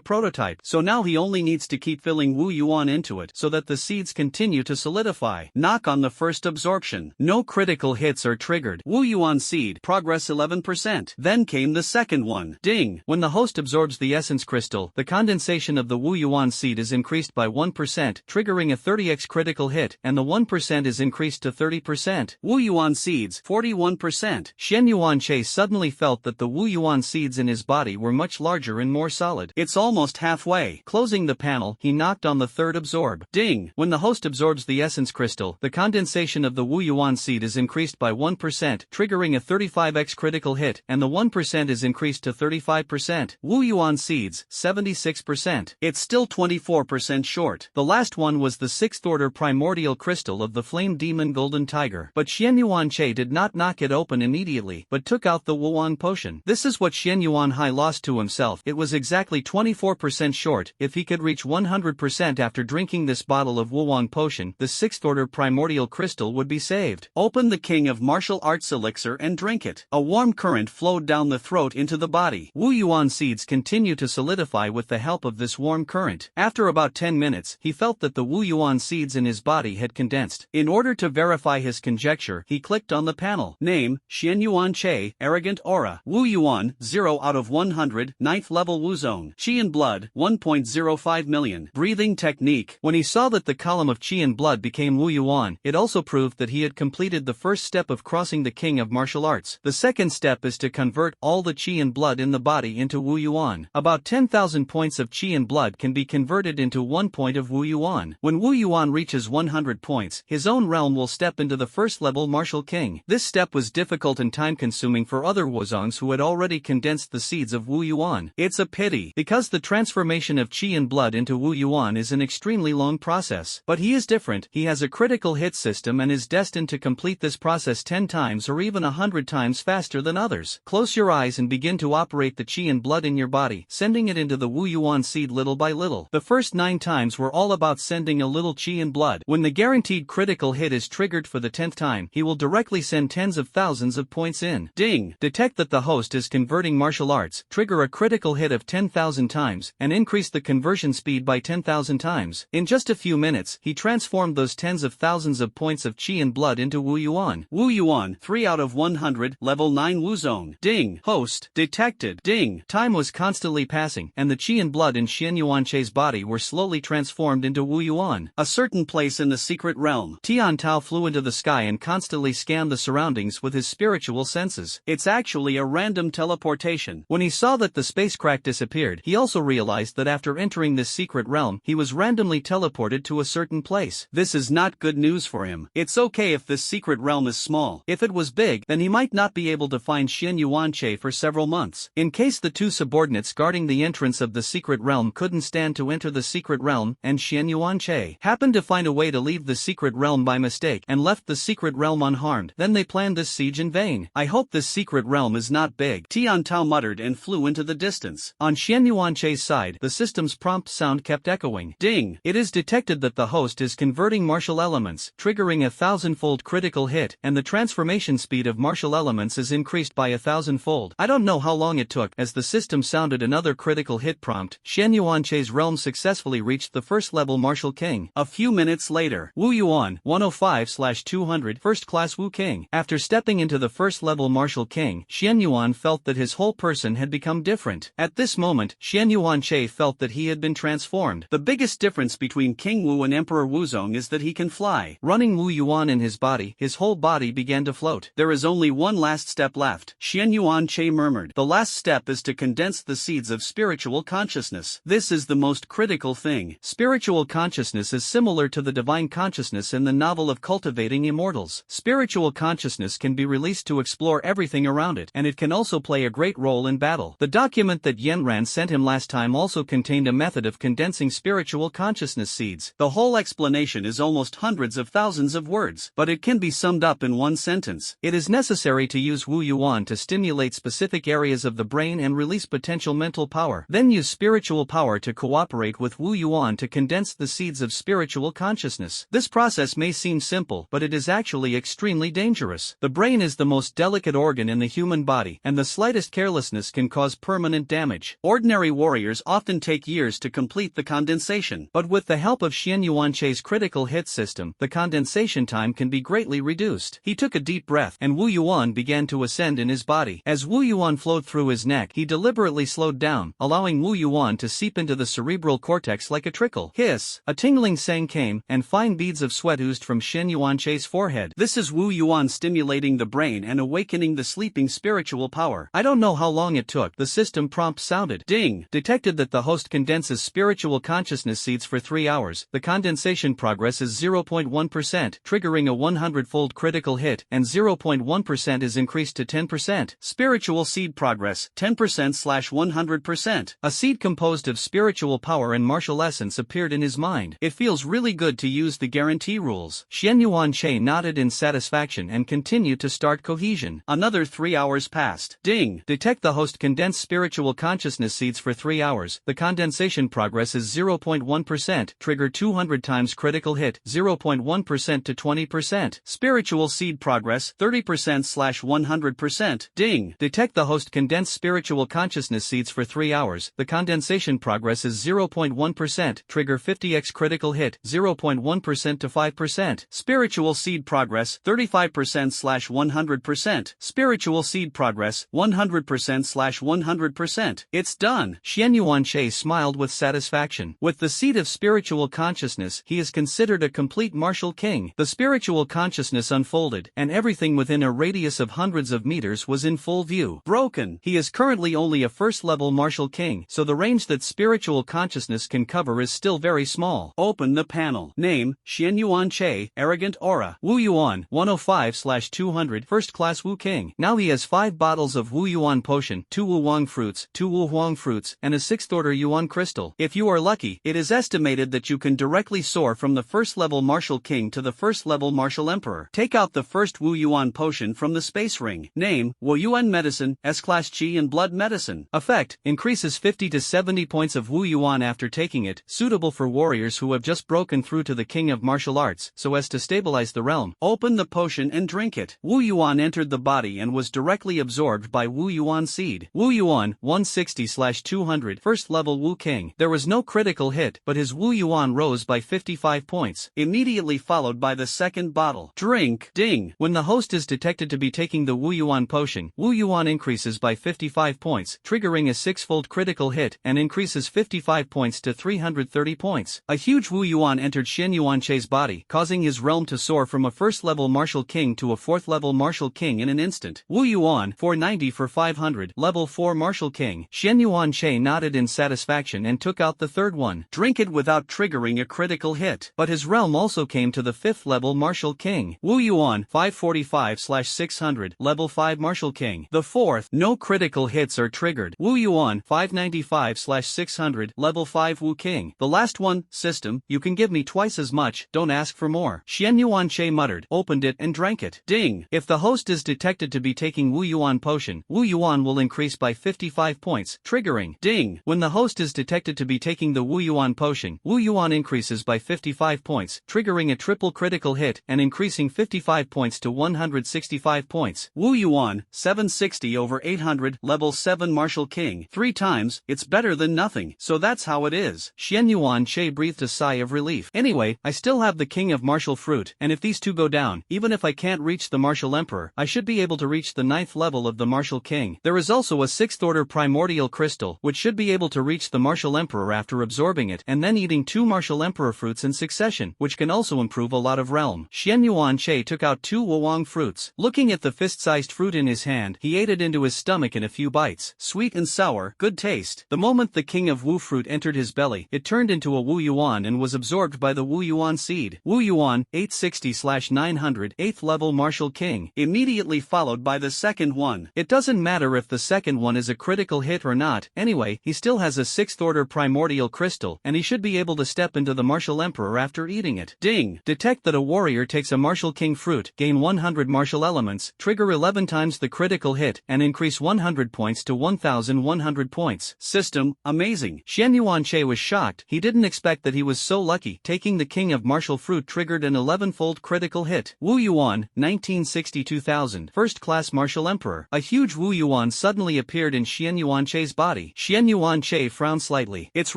prototype. So now he only needs to keep filling Wu Yuan into it so that the seeds continue to solidify. Knock on the first absorption. No critical hits are triggered. Wu Yuan seed, progress 11%. Then came the second one. Ding! When the host absorbs the essence crystal, the condensation of the Wu Yuan seed is increased by 1%, triggering a 30x critical hit, and the 1% is increased to 30%. Wu Yuan seeds, 41%. Shen Yuanche suddenly felt that the Wu Yuan seeds in his body were much larger and more solid. It's almost halfway. Closing the panel, he knocked on the third absorb. Ding! When the host absorbs the essence crystal, the condensation of the Wu Yuan seed is increased by 1%, triggering a 35x critical hit, and the 1% is increased to 35%. Wu Yuan seeds, 76%. It's still 24% short. The last one was the 6th order primordial crystal of the Flame Demon Golden Tiger. But Xian Yuanche did not knock it open immediately, but took out the Wuwan potion. This is what Xian Yuanhai lost to himself. It was exactly 24% short. If he could reach 100% after drinking this bottle of Wuwan potion, the 6th order primordial crystal would be saved. Open the King of Martial Arts elixir and drink it. A warm current flowed down the throat into the body. Wu Yuan seeds continue to solidify with the help of this warm current. After about 10 minutes, he felt that the Wu Yuan seeds in his body had condensed. In order to verify his conjecture, he clicked on the panel. Name, Xian Yuanche, Arrogant Aura. Wu Yuan, 0 out of 100, 9th level Wuzong. Chi and Blood, 1.05 million. Breathing Technique. When he saw that the column of Chi and Blood became Wu Yuan, it also proved that he had completed the first step of crossing the King of Martial Arts. The second step is to convert all the Chi and Blood in the body into Wu Yuan. About 10,000 points of Chi and Blood can be converted into 1 point of Wu Yuan. When Wu Yuan reaches 100 points, his own realm will step into the first level Martial King. This step was difficult and time-consuming for other Wuzongs who had already condensed the seeds of Wu Yuan. It's a pity, because the transformation of Chi and Blood into Wu Yuan is an extremely long process. But he is different. He has a critical hit system and is destined to complete this process 10 times or even 100 times faster than others. Close your eyes and begin to operate the Chi and Blood in your body, sending it into the Wu Yuan seed little by little. The first 9 times were all about sending a little Chi and Blood. When the guaranteed critical hit is triggered triggered for the 10th time, he will directly send tens of thousands of points in. Ding! Detect that the host is converting martial arts, trigger a critical hit of 10,000 times, and increase the conversion speed by 10,000 times. In just a few minutes, he transformed those tens of thousands of points of qi and blood into Wu Yuan. Wu Yuan, 3 out of 100, level 9 Wu Zone. Ding! Host detected. Ding! Time was constantly passing, and the qi and blood in Xian Yuanche's body were slowly transformed into Wu Yuan. A certain place in the secret realm. Tian Tao flew into the sky and constantly scanned the surroundings with his spiritual senses. It's actually a random teleportation. When he saw that the space crack disappeared, he also realized that after entering this secret realm, he was randomly teleported to a certain place. This is not good news for him. It's okay if this secret realm is small. If it was big, then he might not be able to find Xian Yuanche for several months. In case the two subordinates guarding the entrance of the secret realm couldn't stand to enter the secret realm, and Xian Yuanche happened to find a way to leave the secret realm by mistake and left the secret realm unharmed, then they planned this siege in vain. I hope this secret realm is not big, Tian Tao muttered and flew into the distance. On Xian Yuanche's side, the system's prompt sound kept echoing. Ding! It is detected that the host is converting martial elements, triggering a 1,000-fold critical hit, and the transformation speed of martial elements is increased by 1,000-fold. I don't know how long it took. As the system sounded another critical hit prompt, Xian Yuanche's realm successfully reached the first-level martial king. A few minutes later, Wu Yuan, 105/200, first-class Wu King. After stepping into the first-level martial king, Xian Yuan felt that his whole person had become different. At this moment, Xian Yuanche felt that he had been transformed. The biggest difference between King Wu and Emperor Wuzong is that he can fly. Running Wu Yuan in his body, his whole body began to float. There is only one last step left, Xian Yuanche murmured. The last step is to condense the seeds of spiritual consciousness. This is the most critical thing. Spiritual consciousness is similar to the divine consciousness in the novel of Cultivating Immortals. Spiritual consciousness can be released to explore everything around it, and it can also play a great role in battle. The document that Yanran sent him last time also contained a method of condensing spiritual consciousness seeds. The whole explanation is almost hundreds of thousands of words, but it can be summed up in one sentence. It is necessary to use Wu Yuan to stimulate specific areas of the brain and release potential mental power. Then use spiritual power to cooperate with Wu Yuan to condense the seeds of spiritual consciousness. This process may seem simple, but it is actually extremely dangerous. The brain is the most delicate organ in the human body, and the slightest carelessness can cause permanent damage. Ordinary warriors often take years to complete the condensation, but with the help of Xian Yuanche's critical hit system, the condensation time can be greatly reduced. He took a deep breath, and Wu Yuan began to ascend in his body. As Wu Yuan flowed through his neck, he deliberately slowed down, allowing Wu Yuan to seep into the cerebral cortex like a trickle. Hiss! A tingling sang came, and fine beads of sweat oozed from Xian Yuanche's forehead. This is Wu Yuan stimulating the brain and awakening the sleeping spiritual power. I don't know how long it took. The system prompt sounded. Ding! Detected that the host condenses spiritual consciousness seeds for 3 hours. The condensation progress is 0.1%, triggering a 100-fold critical hit, and 0.1% is increased to 10%. Spiritual seed progress, 10%/100%. A seed composed of spiritual power and martial essence appeared in his mind. It feels really good to use the guarantee rules. Xian Yuanche nodded in satisfaction and continued to start cohesion. Another 3 hours passed. Ding! Detect the host condensed spiritual consciousness seeds for 3 hours. The condensation progress is 0.1%, trigger 200 times critical hit, 0.1% to 20%. Spiritual seed progress, 30%/100%. Ding! Detect the host condensed spiritual consciousness seeds for 3 hours. The condensation progress is 0.1%, trigger 50x critical hit, 0.1% to 5%. Spiritual seed progress, 35%/100%. Spiritual seed progress, 100%/100%. It's done. Xian Yuanche smiled with satisfaction. With the seed of spiritual consciousness, he is considered a complete martial king. The spiritual consciousness unfolded, and everything within a radius of hundreds of meters was in full view. Broken. He is currently only a first-level martial king, so the range that spiritual consciousness can cover is still very small. Open the panel. Name, Xian Yuanche, arrogant aura. Wu Yuan, 105/200, first-class Wu King. Now he has 5 bottles of Wu Yuan potion, 2 Wu Huang fruits, 2 Wu Huang fruits, and a 6th-order Yuan crystal. If you are lucky, it is estimated that you can directly soar from the first-level martial king to the first-level martial emperor. Take out the first Wu Yuan potion from the space ring. Name, Wu Yuan medicine, S-class Qi and blood medicine. Effect, increases 50 to 70 points of Wu Yuan after taking it, suitable for warriors who have just broken through to the king of martial arts, so as to stabilize stabilize the realm. Open the potion and drink it. Wu Yuan entered the body and was directly absorbed by Wu Yuan seed. Wu Yuan, 160/200, first level Wu King. There was no critical hit, but his Wu Yuan rose by 55 points, immediately followed by the second bottle. Drink. Ding. When the host is detected to be taking the Wu Yuan potion, Wu Yuan increases by 55 points, triggering a 6-fold critical hit, and increases 55 points to 330 points. A huge Wu Yuan entered Xian Yuanche's body, causing his realm to soar from a first-level martial king to a fourth-level martial king in an instant. Wu Yuan, 490 for 500, level 4 martial king. Xian Yuanche nodded in satisfaction and took out the third one. Drink it without triggering a critical hit. But his realm also came to the 5th level martial king. Wu Yuan, 545/600, level 5 martial king. The 4th, no critical hits are triggered. Wu Yuan, 595/600, level 5 Wu king. The last one, system, you can give me twice as much, don't ask for more. Xian Yuanche muttered, opened it and drank it. Ding. If the host is detected to be taking Wu Yuan potion, Wu Yuan will increase by 55 points, triggering. Ding. When the host is detected to be taking the Wu Yuan potion, Wu Yuan increases by 55 points, triggering a triple critical hit and increasing 55 points to 165 points. Wu Yuan, 760/800, level 7 martial king. 3 times, it's better than nothing. So that's how it is. Xian Yuanche breathed a sigh of relief. Anyway, I still have the king of martial fruit, and if these two go down, even if I can't reach the martial emperor, I should be able to reach the 9th level of the martial king. There is also a 6th order primordial crystal, which should be able to reach the martial emperor after absorbing it and then eating 2 martial emperor fruits in succession, which can also improve a lot of realm. Xian Yuanche took out 2 Wuwang fruits. Looking at the fist-sized fruit in his hand, he ate it into his stomach in a few bites. Sweet and sour, good taste. The moment the king of Wu fruit entered his belly, it turned into a Wu Yuan and was absorbed by the Wu Yuan seed. Wu Yuan, 860/900, 8th level martial king, immediately followed by the second one. It doesn't matter if the second one is a critical hit or not, anyway, he still has a 6th order primordial crystal, and he should be able to step into the martial emperor after eating it. Ding. Detect that a warrior takes a martial king fruit, gain 100 martial elements, trigger 11 times the critical hit, and increase 100 points to 1100 points. System, amazing. Xian Yuanche was shocked. He didn't expect that he was so lucky. Taking the king of martial fruit triggered an 11-fold critical hit. Wu Yuan, 1962,000, first class martial emperor. A huge Wu Yuan suddenly appeared in Xian Yuanche's body. Xian Yuanche frowned slightly. It's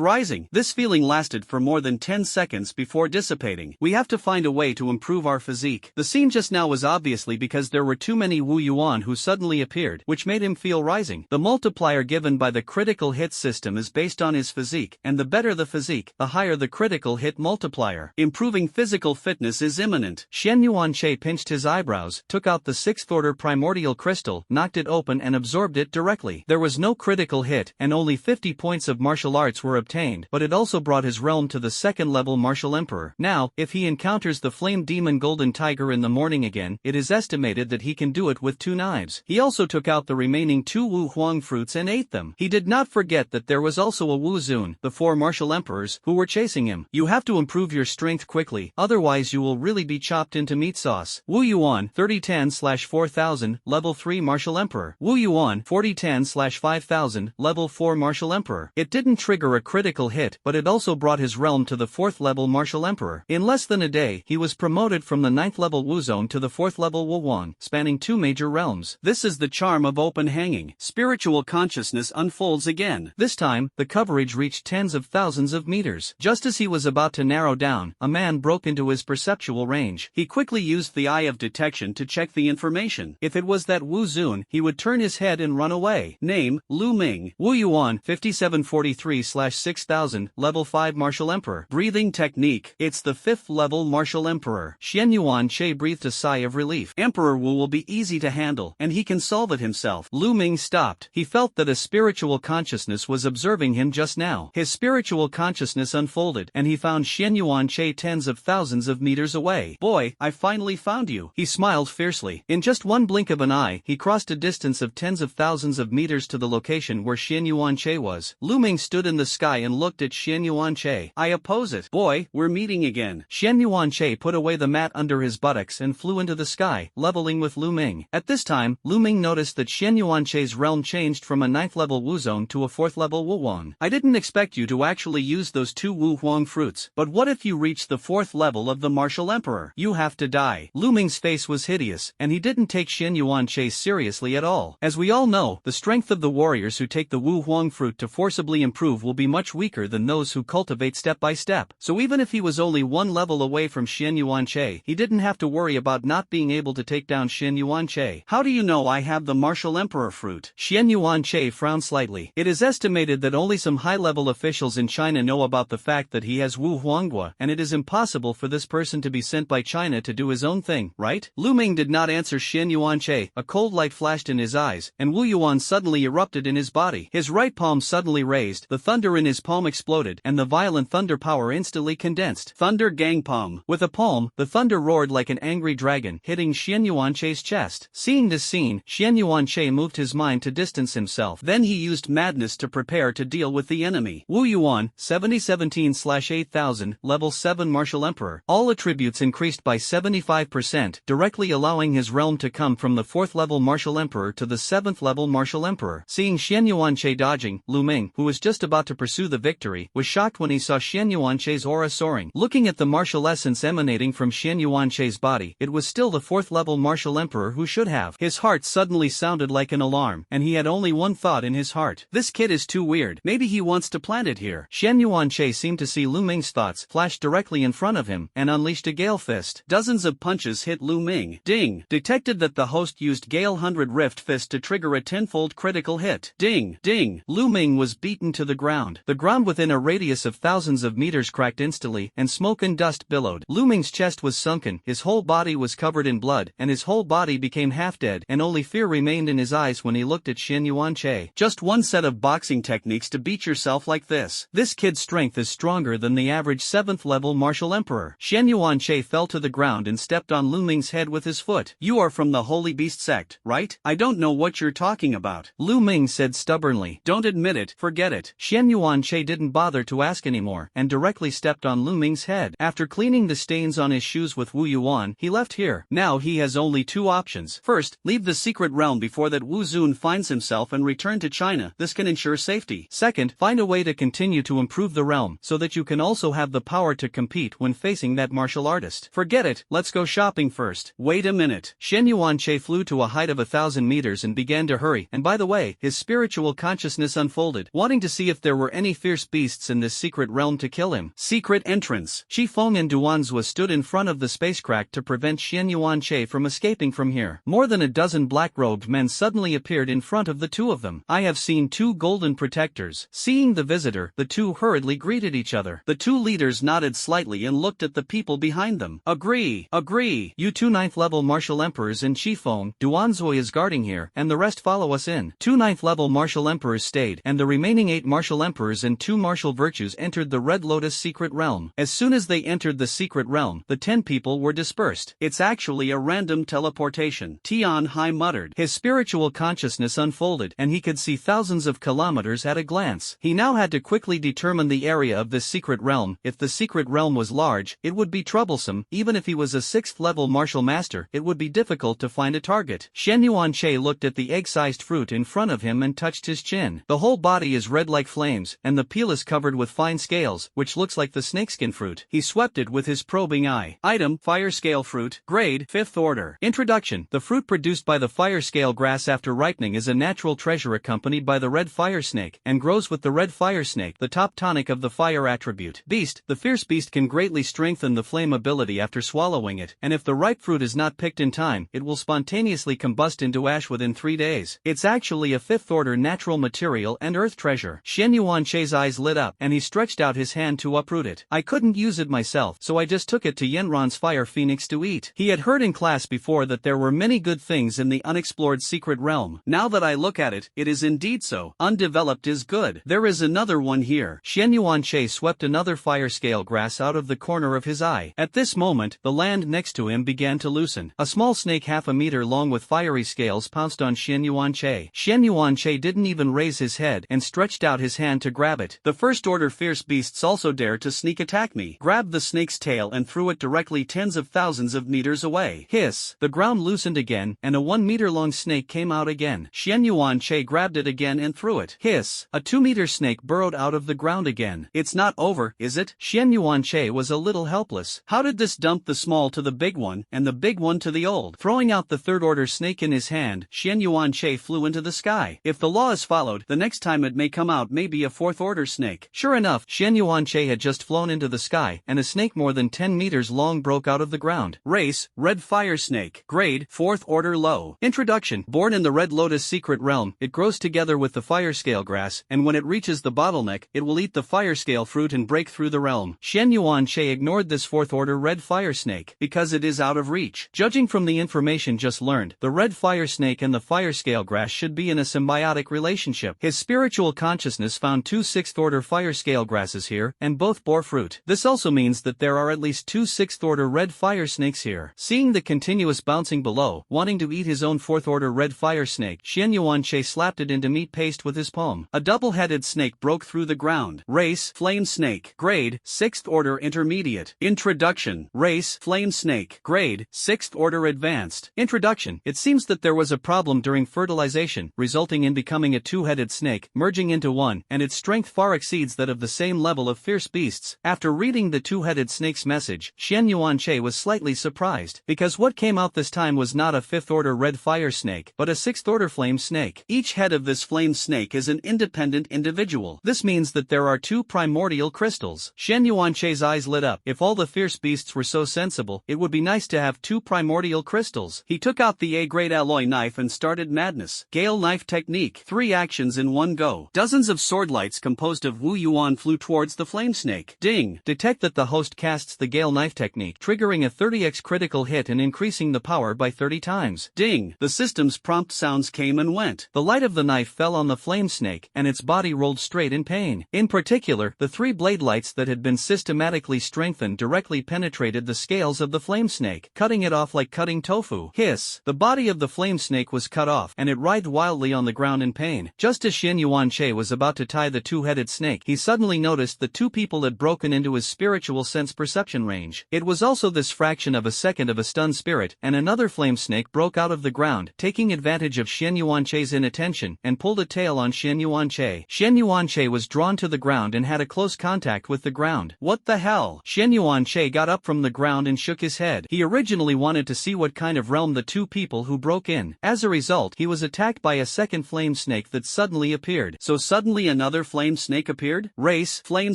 rising. This feeling lasted for more than 10 seconds before dissipating. We have to find a way to improve our physique. The scene just now was obviously because there were too many Wu Yuan who suddenly appeared, which made him feel rising. The multiplier given by the critical hit system is based on his physique, and the better the physique, the higher the critical hit multiplier. Improving physical fitness is imminent. Xian Yuanche pinched his eyebrows, took out the 6th order primordial crystal, knocked it open and absorbed it directly. There was no critical hit, and only 50 points of martial arts were obtained, but it also brought his realm to the 2nd level martial emperor. Now, if he encounters the flame demon golden tiger in the morning again, it is estimated that he can do it with 2 knives. He also took out the remaining 2 Wu Huang fruits and ate them. He did not forget that there was also a Wu Zun, the 4 martial emperors, who were chasing him. You have to improve your strength quickly, otherwise you will really be chopped into meat sauce. Wu Yuan, 3010/4000, level 3 martial emperor. Wu Yuan, 4010/5000, level 4 martial emperor. It didn't trigger a critical hit, but it also brought his realm to the 4th level martial emperor. In less than a day, he was promoted from the 9th level Wu Zone to the 4th level Wu Wang, spanning 2 major realms. This is the charm of open hanging. Spiritual consciousness unfolds again. This time, the coverage reached tens of thousands of meters. Just as he was about to narrow down, a man broke into his perceptual range. He quickly used the eye of detection to check the information. If it was that Wu Zun, he would turn his head and run away. Name, Lu Ming. Wu Yuan, 5743/6000, level 5 martial emperor. Breathing technique. It's the 5th level martial emperor. Xian Yuanche breathed a sigh of relief. Emperor Wu will be easy to handle, and he can solve it himself. Lu Ming stopped. He felt that a spiritual consciousness was observing him just now. His spiritual consciousness unfolded, and he found Xian Yuanche tens of thousands of meters away. Boy, I finally found you. He smiled fiercely. In just one blink of an eye, he crossed a distance of tens of thousands of meters to the location where Xian Yuanche was. Lu Ming stood in the sky and looked at Xian Yuanche. I oppose it. Boy, we're meeting again. Xian Yuanche put away the mat under his buttocks and flew into the sky, leveling with Lu Ming. At this time, Lu Ming noticed that Xian Yuanche's realm changed from a 9th level Wu Zone to a 4th level Wu Wang. I didn't expect you to actually use those 2 Wu Huang fruits, but what if you reach the 4th level of the martial Emperor. You have to die. Lu Ming's face was hideous, and he didn't take Xian Yuanche seriously at all. As we all know, the strength of the warriors who take the Wu Huang fruit to forcibly improve will be much weaker than those who cultivate step by step. So even if he was only one level away from Xian Yuanche, he didn't have to worry about not being able to take down Xian Yuanche. How do you know I have the martial emperor fruit? Xian Yuanche frowned slightly. It is estimated that only some high-level officials in China know about the fact that he has Wu Huanghua, and it is impossible for this person to be sent by China to do his own thing, right? Lu Ming did not answer Xian Yuanche. A cold light flashed in his eyes, and Wu Yuan suddenly erupted in his body. His right palm suddenly raised, the thunder in his palm exploded, and the violent thunder power instantly condensed. Thunder Gang Palm. With a palm, the thunder roared like an angry dragon, hitting Xian Yuanche's chest. Seeing this scene, Xian Yuanche moved his mind to distance himself. Then he used madness to prepare to deal with the enemy. Wu Yuan, 7017/8000, level 7 Martial Emperor. All attributes increased by 75%, directly allowing his realm to come from the 4th level Martial Emperor to the 7th level Martial Emperor. Seeing Xian Yuanche dodging, Lu Ming, who was just about to pursue the victory, was shocked when he saw Xian Yuanche's aura soaring. Looking at the martial essence emanating from Xian Yuanche's body, it was still the 4th level Martial Emperor who should have. His heart suddenly sounded like an alarm, and he had only one thought in his heart. This kid is too weird. Maybe he wants to plant it here. Xian Yuanche seemed to see Lu Ming's thoughts flash directly in front of him, and unleashed a gale fist. Dozens of punches hit Lu Ming. Ding! Detected that the host used Gale 100 Rift Fist to trigger a tenfold critical hit. Ding! Ding! Lu Ming was beaten to the ground. The ground within a radius of thousands of meters cracked instantly, and smoke and dust billowed. Lu Ming's chest was sunken, his whole body was covered in blood, and his whole body became half dead, and only fear remained in his eyes when he looked at Xian Yuanche. Just one set of boxing techniques to beat yourself like this. This kid's strength is stronger than the average 7th level Martial Emperor. Xian Yuanche fell to the ground and stepped on Lu Ming's head with his foot. You are from the Holy Beast sect, right? I don't know what you're talking about. Lu Ming said stubbornly. Don't admit it, forget it. Xian Yuanche didn't bother to ask anymore, and directly stepped on Lu Ming's head. After cleaning the stains on his shoes with Wu Yuan, he left here. Now he has only two options. First, leave the secret realm before that Wu Zun finds himself and return to China. This can ensure safety. Second, find a way to continue to improve the realm, so that you can also have the power to compete when facing that martial artist. Forget it, let's go shopping first. Wait a minute. Xian Yuanche flew to a height of 1,000 meters and began to hurry, and by the way, his spiritual consciousness unfolded, wanting to see if there were any fierce beasts in this secret realm to kill him. Secret entrance. Shifeng and Duanzhua stood in front of the spacecraft to prevent Xian Yuanche from escaping from here. More than a dozen black-robed men suddenly appeared in front of the two of them. I have seen two golden protectors. Seeing the visitor, the two hurriedly greeted each other. The two leaders nodded slightly and looked at the people behind them. Agree, agree. You two 9th level martial emperors and Shifeng, Duanzhua is guarding here, and the rest follow us in. Two 9th level martial emperors stayed, and the remaining 8 martial emperors and 2 martial virtues entered the Red Lotus secret realm. As soon as they entered the secret realm, the 10 people were dispersed. It's actually a random teleportation. Tian Hai muttered. His spiritual consciousness unfolded, and he could see thousands of kilometers at a glance. He now had to quickly determine the area of this secret realm. If the secret realm was large, it would be troublesome. Even if he was a 6th level martial master, it would be difficult to find a target. Xian Yuanche looked at the egg-sized fruit in front of him and touched his chin. The whole body is red like flames, and the peel is covered with fine scales, which looks like the snakeskin fruit. He swept it with his probing eye. Item: Fire Scale Fruit, Grade, 5th Order. Introduction: the fruit produced by the fire scale grass after ripening is a natural treasure accompanied by the red fire snake, and grows with the red fire snake, the top tonic of the fire attribute. Beast: the fierce beast can greatly strengthen the flame ability after swallowing it, and if the ripe fruit is not picked in time, it will spontaneously combust into ash within 3 days. It's actually a 5th order natural material and earth treasure. Xian Yuanche's eyes lit up, and he stretched out his hand to uproot it. I couldn't use it myself, so I just took it to Yenron's fire phoenix to eat. He had heard in class before that there were many good things in the unexplored secret realm. Now that I look at it, it is indeed so. Undeveloped is good. There is another one here. Xian Yuanche swept another fire scale grass out of the corner of his eye. At this moment, the land next to him began to loosen. A small snake half a meter long with fiery scales pounced on Xian Yuanche. Xian Yuanche didn't even raise his head and stretched out his hand to grab it. The first order fierce beasts also dare to sneak attack me. Grabbed the snake's tail and threw it directly tens of thousands of meters away. Hiss. The ground loosened again, and a 1 meter long snake came out again. Xian Yuanche grabbed it again and threw it. Hiss. A 2 meter snake burrowed out of the ground again. It's not over, is it? Xian Yuanche was a little helpless. How did this dump the small to the big one, and the big one to the old? Throwing out the third-order snake in his hand, Xian Yuanche flew into the sky. If the law is followed, the next time it may come out may be a fourth-order snake. Sure enough, Xian Yuanche had just flown into the sky, and a snake more than 10 meters long broke out of the ground. Race, red fire snake. Grade, 4th order low. Introduction. Born in the Red Lotus secret realm, it grows together with the fire scale grass, and when it reaches the bottleneck, it will eat the fire scale fruit and break through the realm. Xian Yuanche ignored this 4th order red fire snake, because it is out of reach. Judging from the information just learned, the red fire snake and the fire scale grass should be in a symbiotic relationship. His spiritual consciousness found 2 6th order fire scale grasses here, and both bore fruit. This also means that there are at least 2 6th order red fire snakes here. Seeing the continuous bouncing below, wanting to eat his own 4th order red fire snake, Xian Yuanche slapped it into meat paste with his palm. A double-headed snake broke through the ground. Race, flame snake. Grade, 6th order intermediate. Introduction. Race, flame snake. Grade, 6th order advanced. Introduction. It seems that there was a problem during fertilization, resulting in becoming a two-headed snake, merging into one, and its strength far exceeds that of the same level of fierce beasts. After reading the two-headed snake's message, Xian Yuanche was slightly surprised, because what came out this time was not a 5th order red fire snake, but a 6th order flame snake. Each head of this flame snake is an independent individual. This means that there are 2 primordial crystals. Xian Yuanche's eyes lit up. If all the fierce beasts were so sensible, it would be nice to have 2 primordial crystals. He took out the A-grade alloy knife and started madness. Gale knife technique. 3 actions in one go. Dozens of sword lights composed of Wu Yuan flew towards the flame snake. Ding! Detect that the host casts the Gale knife technique, triggering a 30x critical hit and increasing the power by 30 times. Ding! The system's prompt sounds came and went. The light of the knife fell on the flame snake, and its body rolled straight in pain. In particular, the 3 blade lights that had been systematically strengthened directly penetrated the scales of the flame snake, cutting it off like cutting tofu. Hiss! The body of the flame snake was cut off, and it writhed wildly on the ground in pain. Just as Xian Yuanche was about to tie the two-headed snake, he suddenly noticed that 2 people had broken into his spiritual sense perception range. It was also this fraction of a second of a stunned spirit, and another flame snake broke out of the ground, taking advantage of Xian Yuanche's inattention, and pulled a tail on Xian Yuanche. Xian Yuanche was drawn to the ground and had a close contact with the ground. What the hell? Xian Yuanche got up from the ground and shook his head. He originally wanted to see what kind of realm the 2 people who broke in. As a result, he was attacked by a second flame snake that suddenly appeared. So suddenly another flame snake appeared? Race, flame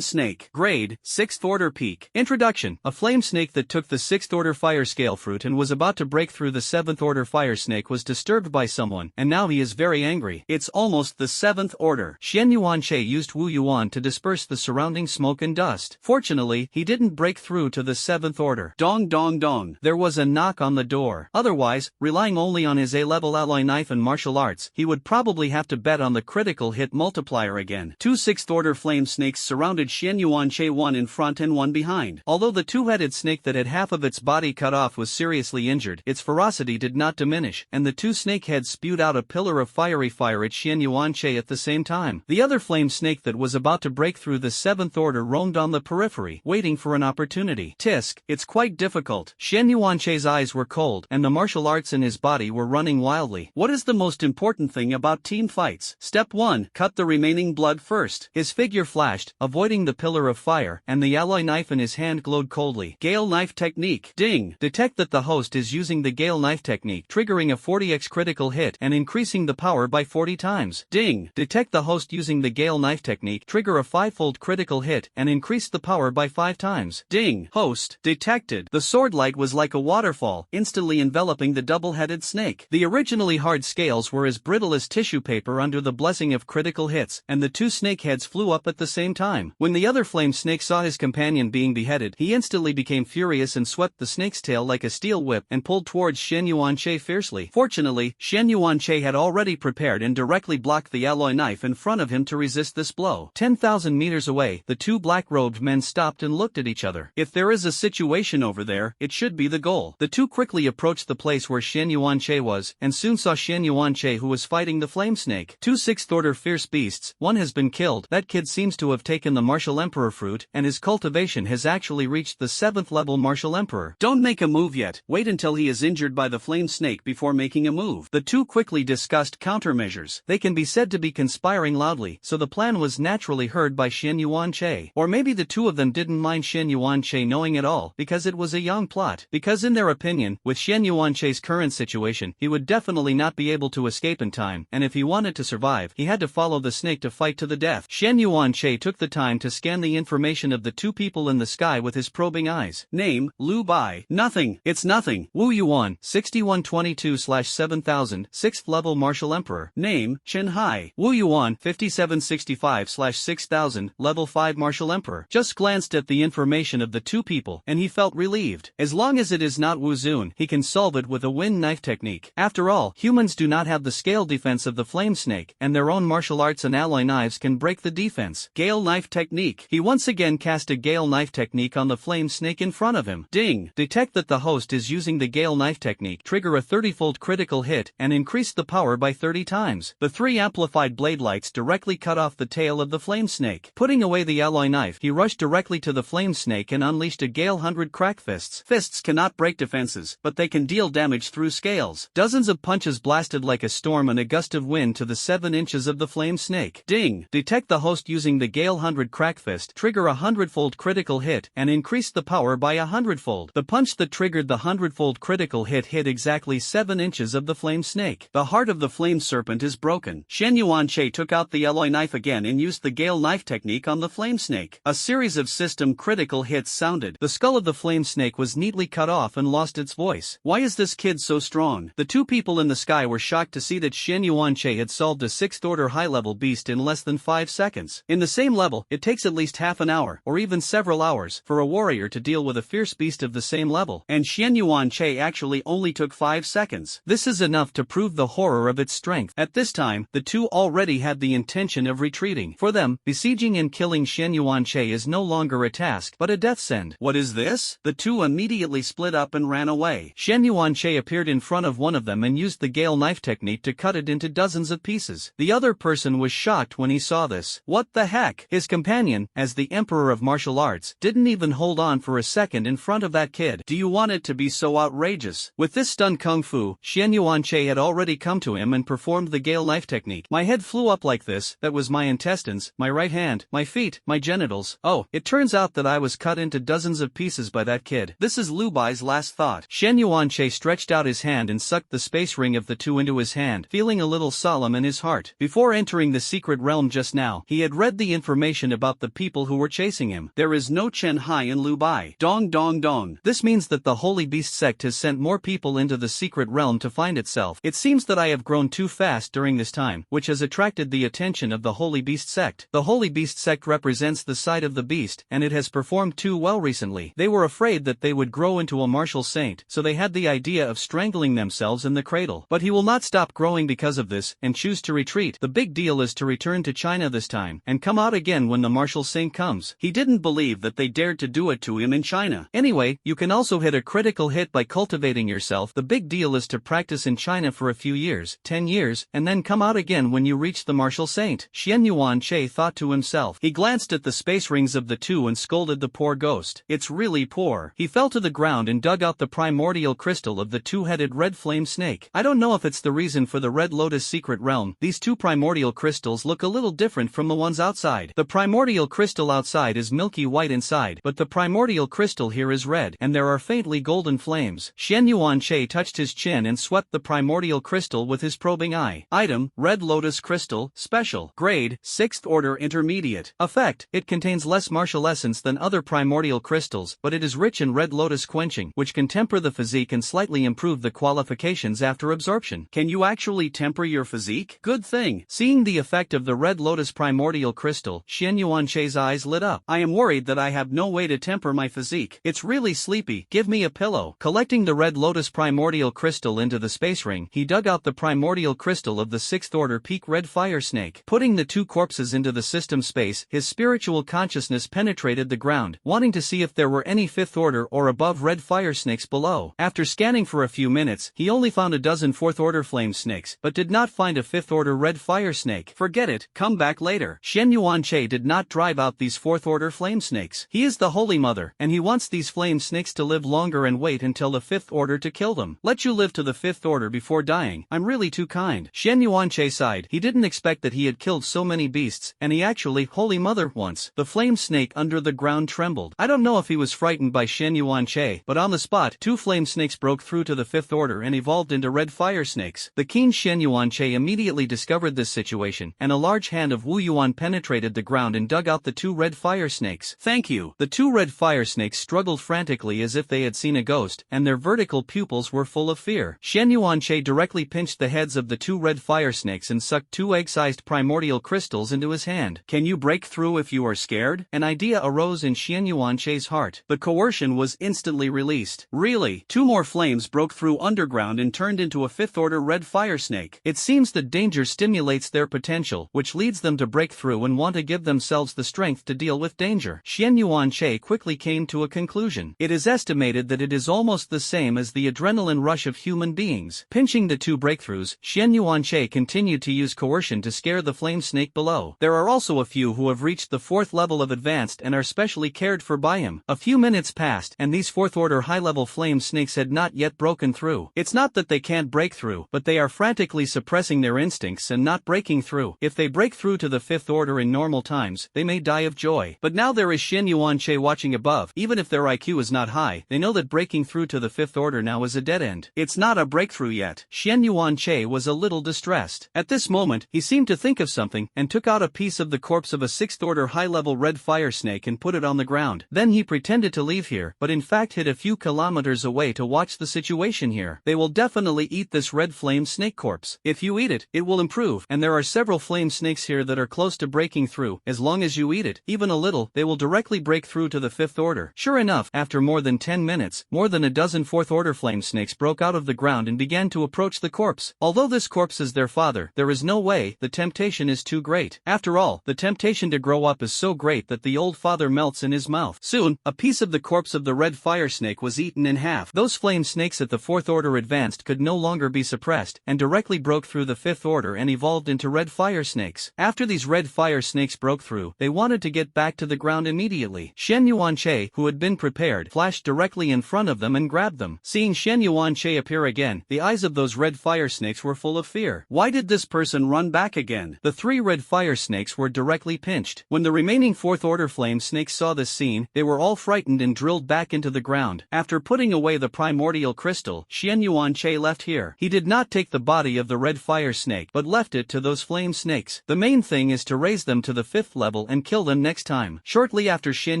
snake. Grade, 6th order peak. Introduction. A flame snake that took the 6th order fire scale fruit and was about to break through the 7th order fire snake was disturbed by someone, and now he is very angry. It's almost the 7th order. Xian Yuanche used Wu Yuan to disperse the surrounding smoke and dust. Fortunately, he didn't break through to the 7th order. Dong dong dong. There was a knock on the door. Otherwise, relying only on his A-level alloy knife and martial arts, he would probably have to bet on the critical hit multiplier again. 2 6th order flame snakes surrounded Xian Yuanche, one in front and one behind. Although the two-headed snake that had half of its body cut off was seriously injured, its ferocity did not diminish, and the 2 snake heads spewed out a pillar of fiery fire at Xian Yuanche at the same time. The other flame snake that was about to break through the 7th order roamed on the periphery, waiting for an opportunity. Tisk, it's quite difficult. Xian Yuanche's eyes were cold, and the martial arts in his body were running wildly. What is the most important thing about team fights? Step 1. Cut the remaining blood first. His figure flashed, avoiding the pillar of fire, and the alloy knife in his hand glowed coldly. Gale knife technique. Ding! Detect that the host is using the Gale knife technique, triggering a 40x critical hit and increasing the power by 40 times. Ding! Detect the host using the Gale knife technique, trigger a 5-fold critical hit and increase the power by 5 times. Ding! Host detected. The sword light was like a waterfall, instantly enveloping the double-headed snake. The originally hard scales were as brittle as tissue paper under the blessing of critical hits, and the 2 snake heads flew up at the same time. When the other flame snake saw his companion being beheaded, he instantly became furious and swept the snake's tail like a steel whip and pulled towards Xian Yuanche fiercely. Fortunately, Xian Yuanche had already prepared and directly blocked the alloy knife in front of him to resist this blow. 10,000 meters away, the 2 black-robed men stopped and looked at each other. If there is a situation over there, it should be the goal. The 2 quickly approached the place where Xian Yuanche was, and soon saw Xian Yuanche, who was fighting the flame snake. 2 6th-order fierce beasts, one has been killed. That kid seems to have taken the martial emperor fruit, and his cultivation has actually reached the 7th level martial emperor. Don't make a move yet. Wait until he is injured by the flame snake before making a move. The 2 quickly discussed countermeasures. They can be said to be conspiring loudly, so the plan was naturally heard by Xian Yuanche. Or maybe the 2 of them didn't mind Xian Yuanche knowing nothing at all, because it was a young plot. Because in their opinion, with Shen Yuanche's current situation, he would definitely not be able to escape in time, and if he wanted to survive, he had to follow the snake to fight to the death. Shen Yuanche took the time to scan the information of the two people in the sky with his probing eyes. Name, Lu Bai. Nothing. It's nothing. Wu Yuan, 6122/7000, 6th level martial emperor. Name, Chen Hai. Wu Yuan, 5765/6000, level 5 martial emperor. Just glanced at the information of the two people, and he felt relieved. As long as it is not Wu Zun, he can solve it with a wind knife technique. After all, humans do not have the scale defense of the flame snake, and their own martial arts and alloy knives can break the defense. Gale knife technique. He once again cast a gale knife technique on the flame snake in front of him. Ding! Detect that the host is using the gale knife technique. Trigger a 30-fold critical hit and increase the power by 30 times. The 3 amplified blade lights directly cut off the tail of the flame snake. Putting away the alloy knife, he rushed directly to the flame snake and unleashed a gale 100 crack fists. Fists cannot break defenses, but they can deal damage through scales. Dozens of punches blasted like a storm and a gust of wind to the 7 inches of the flame snake. Ding! Detect the host using the gale 100 crack fist. Trigger a 100-fold critical hit and increase the power by a 100-fold. The punch that triggered the 100-fold critical hit exactly 7 inches of the flame snake. The heart of the flame serpent is broken. Shen Yuanche took out the alloy knife again and used the gale knife technique on the flame snake. A series of system critical hits sounded. The skull of the flame snake was neatly cut off and lost its voice. Why is this kid so strong? The two people in the sky were shocked to see that Shen Yuanche had solved a 6th order high-level beast in less than 5 seconds. In the same level, it takes at least half an hour, or even several hours, for a warrior to deal with a fierce beast of the same level, and Shen Yuanche actually only took 5 seconds. This is enough to prove the horror of its strength. At this time, the two already had the intention of retreating. For them, besieging and killing Shen Yuanche is no longer a task, but a death send. What is this? The two immediately split up and ran away. Shen Yuanche appeared in front of one of them and used the gale knife technique to cut it into dozens of pieces. The other person was shocked when he saw this. What the heck? His companion, as the Emperor of Martial Arts, didn't even hold on for a second in front of that kid. Do you want it to be so outrageous? With this stunned kung fu, Shen Yuanche had already come to him and performed the gale knife technique. My head flew up like this, that was my intestines, my right hand, my feet, my genitals. Oh, it turns out that I was cut into dozens of pieces by that kid. This is Lu Bai's last thought. Shen Yuanche stretched out his hand and sucked the space ring of the two into his hand, feeling a little solemn in his heart. Before entering the secret realm just now, he had read the information about the people who were chasing him. There is no Chen Hai in Lu Bai. Dong dong dong. This means that the Holy Beast sect has sent more people into the secret realm to find itself. It seems that I have grown too fast during this time, which has attracted the attention of the Holy Beast sect. The Holy Beast sect represents the side of the beast, and it has performed too well recently. They were afraid that they would grow into a martial saint, so they had the idea of strangling themselves in the cradle. But he will not stop growing because of this, and choose to retreat. The big deal is to return to China this time, and come out again when the martial saint comes. He didn't believe that they dared to do it to him in China. Anyway, you can also hit a critical hit by cultivating yourself. The big deal is to practice in China for a few years, 10 years, and then come out again when you reach the martial saint. Shen Yuanche thought to himself. He glanced at the space rings of the two and scolded the poor ghost. It's really poor. He fell to the ground and dug out the primordial crystal of the two-headed red flame snake. I don't know if it's the reason for the Red Lotus secret realm. These two primordial crystals look a little different from the ones outside. The primordial crystal outside is milky white inside, but the primordial crystal here is red, and there are faintly golden flames. Shen Yuanche touched his chin and swept the primordial crystal with his probing eye. Item, Red Lotus Crystal, Special. Grade, 6th Order Intermediate. Effect, it contains less martial essence than other primordial crystals, but it is rich in red lotus quenching, which can temper the physique and slightly improve the qualifications after absorption. Can you actually temper your physique? Good thing. Seeing the effect of the Red Lotus primordial crystal, Shen Yuanche's eyes lit up. I am worried that I have no way to temper my physique. It's really sleepy. Give me a pillow. Collecting the Red Lotus primordial crystal into the space ring, he dug out the primordial crystal of the 6th Order peak red fire snake. Putting the two corpses into the system space, his spiritual consciousness penetrated the ground, wanting to see if there were any 5th Order or above red fire snakes below. After scanning for a few minutes, he only found a dozen 4th Order flame snakes, but did not find a 5th Order red fire snake. Forget it, come back later. Shen Yuanche did not drive out these 4th Order flame snakes. He is the Holy Mother, and he wants these flame snakes to live longer and wait until the 5th Order to kill them. Let you live to the 5th Order before dying. I'm really too kind. Shen Yuanche sighed. He didn't expect that he had killed so many beasts, and he actually, Holy Mother, once. The flame snake under the ground trembled. I don't know if off he was frightened by Shen Yuanche, but on the spot 2 flame snakes broke through to the 5th order and evolved into red fire snakes. The keen Shen Yuanche immediately discovered this situation, and a large hand of Wu Yuan penetrated the ground and dug out the 2 red fire snakes. Thank you. The 2 red fire snakes struggled frantically as if they had seen a ghost, and their vertical pupils were full of fear. Shen Yuanche directly pinched the heads of the 2 red fire snakes and sucked 2 egg-sized primordial crystals into his hand. Can you break through if you are scared? An idea arose in Shen Yuanche's heart. The coercion was instantly released. Really? 2 more flames broke through underground and turned into a 5th order red fire snake. It seems that danger stimulates their potential, which leads them to break through and want to give themselves the strength to deal with danger. Shen Yuanche quickly came to a conclusion. It is estimated that it is almost the same as the adrenaline rush of human beings. Pinching the 2 breakthroughs, Shen Yuanche continued to use coercion to scare the flame snake below. There are also a few who have reached the 4th level of advanced and are specially cared for by him. A few minutes passed, and these 4th order high-level flame snakes had not yet broken through. It's not that they can't break through, but they are frantically suppressing their instincts and not breaking through. If they break through to the 5th order in normal times, they may die of joy. But now there is Shen Yuanche watching above. Even if their IQ is not high, they know that breaking through to the 5th order now is a dead end. It's not a breakthrough yet. Shen Yuanche was a little distressed. At this moment, he seemed to think of something, and took out a piece of the corpse of a 6th order high-level red fire snake and put it on the ground. Then he pretended to leave here, but in fact hid a few kilometers away to watch the situation here. They will definitely eat this red flame snake corpse. If you eat it, it will improve, and there are several flame snakes here that are close to breaking through. As long as you eat it, even a little, they will directly break through to the 5th order. Sure enough, after more than 10 minutes, more than a dozen 4th order flame snakes broke out of the ground and began to approach the corpse. Although this corpse is their father, there is no way. The temptation is too great. After all, the temptation to grow up is so great that the old father melts in his mouth. Soon, a piece of the corpse of the red fire snake was eaten in half. Those flame snakes at the 4th order advanced could no longer be suppressed, and directly broke through the 5th order and evolved into red fire snakes. After these red fire snakes broke through, they wanted to get back to the ground immediately. Shen Yuanche, who had been prepared, flashed directly in front of them and grabbed them. Seeing Shen Yuanche appear again, the eyes of those red fire snakes were full of fear. Why did this person run back again? The 3 red fire snakes were directly pinched. When the remaining 4th order flame snakes saw this scene, they were all frightened and drilled back into the ground. After putting away the primordial crystal, Shen Yuanche left here. He did not take the body of the red fire snake, but left it to those flame snakes. The main thing is to raise them to the 5th level and kill them next time. Shortly after Shen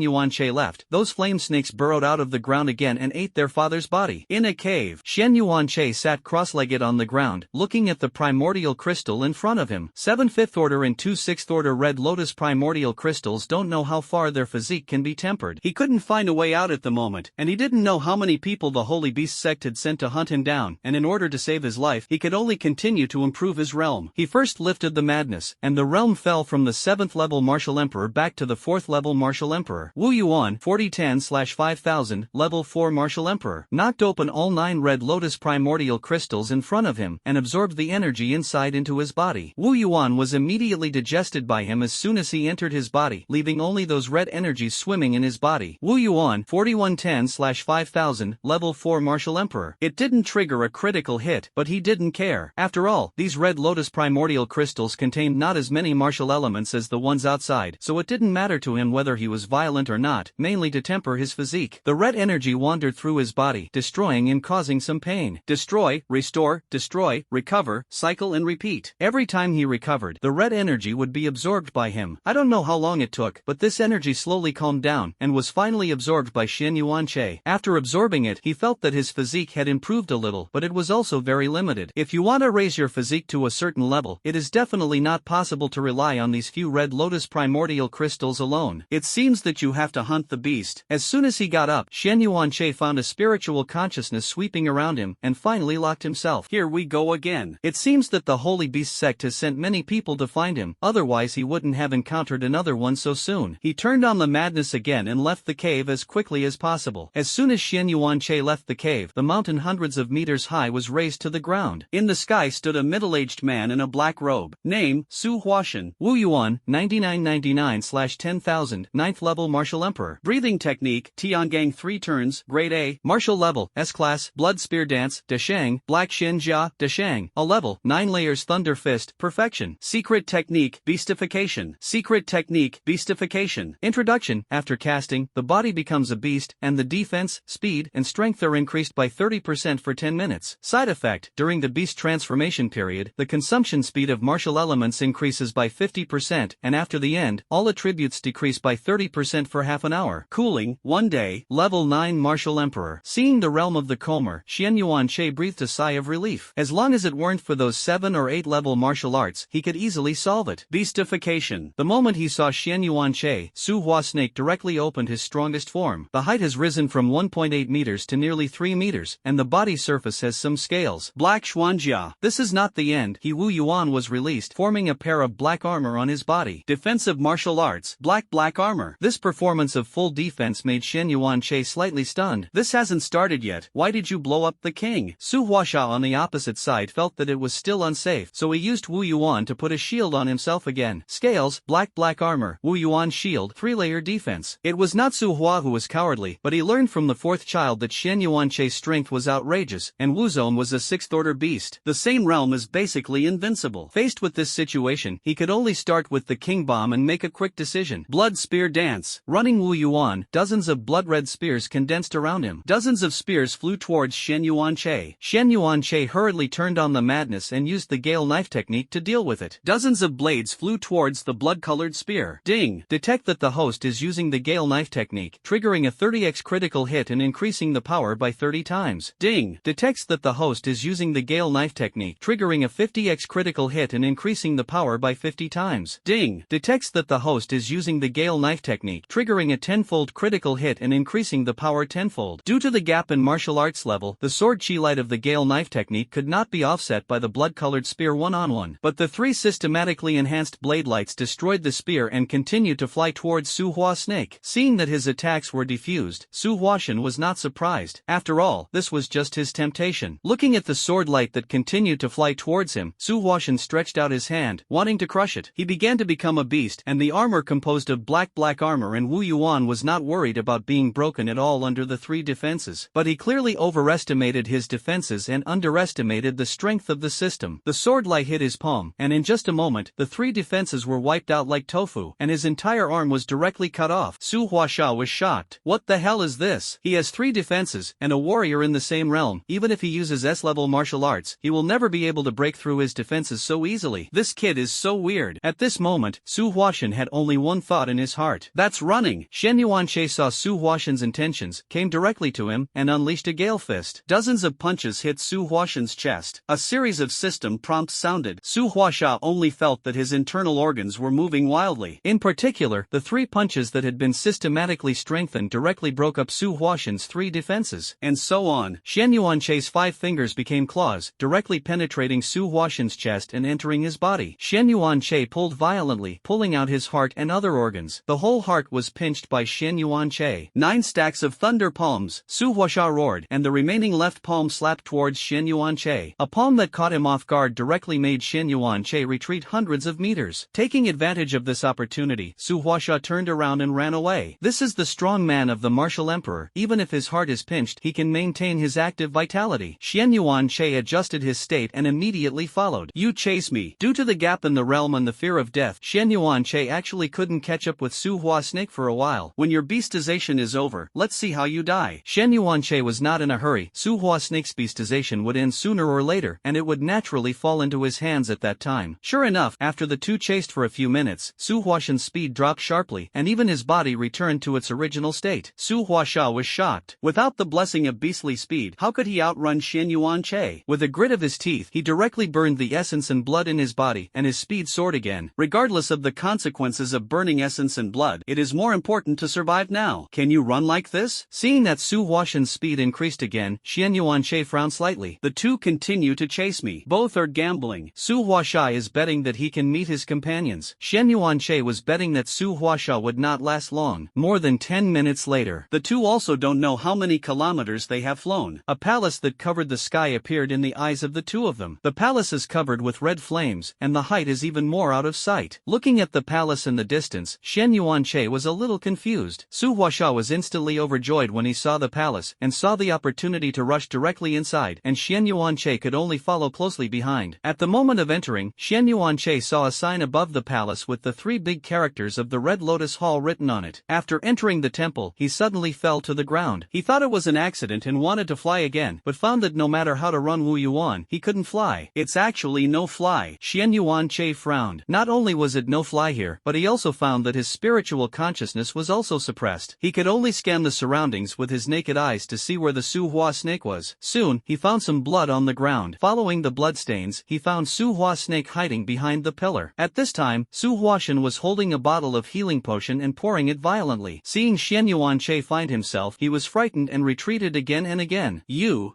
Yuanche left, those flame snakes burrowed out of the ground again and ate their father's body. In a cave, Shen Yuanche sat cross-legged on the ground, looking at the primordial crystal in front of him. 7 5th order and 2 6th order red lotus primordial crystals don't know how far their physique can be tempered. He couldn't find a way out at the moment, and he didn't know how many people the Holy Beast sect had sent to hunt him down, and in order to save his life, he could only continue to improve his realm. He first lifted the madness, and the realm fell from the 7th level martial emperor back to the 4th level martial emperor. Wu Yuan 4010/5000 level 4 martial emperor knocked open all 9 red lotus primordial crystals in front of him and absorbed the energy inside into his body. Wu Yuan was immediately digested by him as soon as he entered his body, leaving only those red energies swimming in his body. Wu Yuan 4110/5000 level 4 martial emperor. It didn't trigger a critical hit, but he didn't care. After all, these red lotus primordial crystals contained not as many martial elements as the ones outside, so it didn't matter to him whether he was violent or not, mainly to temper his physique. The red energy wandered through his body, destroying and causing some pain. Destroy, restore, destroy, recover, cycle and repeat. Every time he recovered, the red energy would be absorbed by him. I don't know how long it took, but this energy slowly calmed down, and was finally absorbed by Shen Yuanche. After absorbing it, he felt that his physique had improved a little, but it was also very limited. If you want to raise your physique to a certain level, it is definitely not possible to rely on these few red lotus primordial crystals alone. It seems that you have to hunt the beast. As soon as he got up, Shen Yuanche found a spiritual consciousness sweeping around him, and finally locked himself. Here we go again. It seems that the Holy Beast sect has sent many people to find him, otherwise he wouldn't have encountered another one so soon. He turned on the madness again and left the cave as quickly as possible. As soon as Shen Yuanche left the cave, the mountain hundreds of meters high was raised to the ground. In the sky stood a middle-aged man in a black robe. Name, Su Huashan. Wu Yuan, 9999/10000, 9th level martial emperor. Breathing technique, Tiangang 3 turns, grade A. Martial level, S-class, blood spear dance, Deshang, black Shin Jia, Deshang. A level, 9 layers thunder fist, perfection. Secret technique, beastification. Secret technique, beastification. Introduction, after casting, the body becomes a beast, and the defense, speed, and strength are increased by 30% for 10 minutes. Side effect: during the beast transformation period, the consumption speed of martial elements increases by 50%, and after the end, all attributes decrease by 30% for half an hour. Cooling: 1 day, level 9 Martial Emperor. Seeing the realm of the Comer, Xian Yuanche breathed a sigh of relief. As long as it weren't for those 7 or 8 level martial arts, he could easily solve it. Beastification. The moment he saw Xian Yuanche, Su Hua Snake directly opened his strongest form. The height has risen from 1.8 meters to nearly 3 meters, and the body surface has some scales. Black Xuanjia. This is not the end. He Wu Yuan was released, forming a pair of black armor on his body. Defensive martial arts. Black armor. This performance of full defense made Xian Yuanche slightly stunned. This hasn't started yet. Why did you blow up the king? Su Huasha on the opposite side felt that it was still unsafe, so he used Wu Yuan to put a shield on himself again. Scales, black armor, Wu Yuan shield, 3-layer defense. It was not Su Hua who was cowardly, but he learned from the 4th child that Xian Yuanche's strength was outrageous, and Wu Zone was a 6th-order beast. The same realm is basically invincible. Faced with this situation, he could only start with the king bomb and make a quick decision. Blood spear dance. Running Wu Yuan, dozens of blood-red spears condensed around him. Dozens of spears flew towards Xian Yuanche. Xian Yuanche hurriedly turned on the madness and used the Gale knife technique to deal with it. Dozens of blades flew towards the blood-colored spear. Ding! Detect that the host is using the Gale knife technique, triggering a 30x critical hit and increasing the power by 30 times. Ding! Detects that the host is using the Gale knife technique, triggering a 50x critical hit and increasing the power by 50 times. Ding! Detects that the host is using the Gale knife technique, triggering a 10-fold critical hit and increasing the power 10-fold. Due to the gap in martial arts level, the sword chi light of the Gale knife technique could not be offset by the blood-colored spear one-on-one. But the 3 systematically enhanced blade lights destroyed the spear and continued to fly towards Su Hua Snake. Seeing that his attacks were defused, Su Huashan was not surprised. After all, this was just his temptation. Looking at the sword light that continued to fly towards him, Su Huashan stretched out his hand, wanting to crush it. He began to become a beast, and the armor composed of black armor, and Wu Yuan was not worried about being broken at all under the 3 defenses. But he clearly overestimated his defenses and underestimated the strength of the system. The sword light hit his palm, and in just a moment, the 3 defenses were wiped out like tofu, and his entire arm was directly cut off. Su Huasha was shocked. What the hell is this? He has 3 defenses, and a warrior in the same realm. Even if he uses S-level martial arts, he will never be able to break through his defenses so easily. This kid is so weird. At this moment, Su Huashan had only one thought in his heart. That's running. Xian Yuanche saw Su Huashan's intentions, came directly to him, and unleashed a Gale Fist. Dozens of punches hit Su Huashan's chest. A series of system prompts sounded. Su Huasha only felt that his internal organs were moving wildly. In particular, the 3 punches that had been systematically strengthened directly broke up Su Huashan's 3 defenses. And so on. Xian Yuanche's 5 fingers became claws, directly penetrating Su Huashan's chest and entering his body. Xian Yuanche pulled violently, pulling out his heart and other organs. The whole heart was pinched by Xian Yuanche. 9 stacks of thunder palms. Su Huasha roared, and the remaining left palm slapped towards Xian Yuanche. A palm that caught him off guard directly made Xian Yuanche retreat hundreds of meters. Taking advantage of this opportunity, Su Huasha turned around and ran away. This is the strong man of the martial emperor. Even if his heart is pinched, he can maintain his active vitality. Xian Yuanche adjusted his state and immediately followed. You chase me. Due to the gap in the realm and the fear of death, Xian Yuanche actually couldn't catch up with Su Hua Snake for a while. When your beastization is over, let's see how you die. Xian Yuanche was not in a hurry. Su Hua Snake's beastization would end sooner or later, and it would naturally fall into his hands at that time. Sure enough, after the 2 chased for a few minutes, Su Huashan's speed dropped sharply, and even his body returned to its original state. Su Huasha was shocked. Without the blessing of beastly speed, how could he outrun Xian Yuanche? With a grit of his teeth, he directly burned the essence and blood in his body, and his speed soared again. Regardless of the consequences of burning essence and blood, it is more important to survive now. Can you run like this? Seeing that Su Huashan's speed increased again, Xian Yuanche frowned slightly. The 2 continue to chase me. Both are gambling. Su Huasha is betting that he can meet his companions. Xian Yuanche was betting that Su Huasha would not last long. More than 10 minutes later, the 2 also don't know how many kilometers they have flown. A palace that covered the sky appeared in the eyes of the 2 of them. The palace is covered with red flames, and the height is even more out of sight. Looking at the palace in the distance, Xian Yuanche was a little confused. Su Huasha was instantly overjoyed when he saw the palace, and saw the opportunity to rush directly inside, and Xian Yuanche could only follow closely behind. At the moment of entering, Xian Yuanche saw a sign above the palace with the 3 big characters of the Red Lotus Hall written on it. After entering the temple, he suddenly fell to the ground. He thought it was an accident and wanted to fly again, but found that no matter how to run Wu Yuan, he couldn't fly. It's actually no fly. Xian Yuan-che frowned. Not only was it no fly here, but he also found that his spiritual consciousness was also suppressed. He could only scan the surroundings with his naked eyes to see where the Su Hua snake was. Soon, he found some blood on the ground. Following the bloodstains, he found Su Hua snake hiding behind the pillar. At this time, Su Huashan was holding a bottle of healing potion and pouring it violently. Seeing Xian Yuan-che find himself, he was frightened and retreated again and again. You.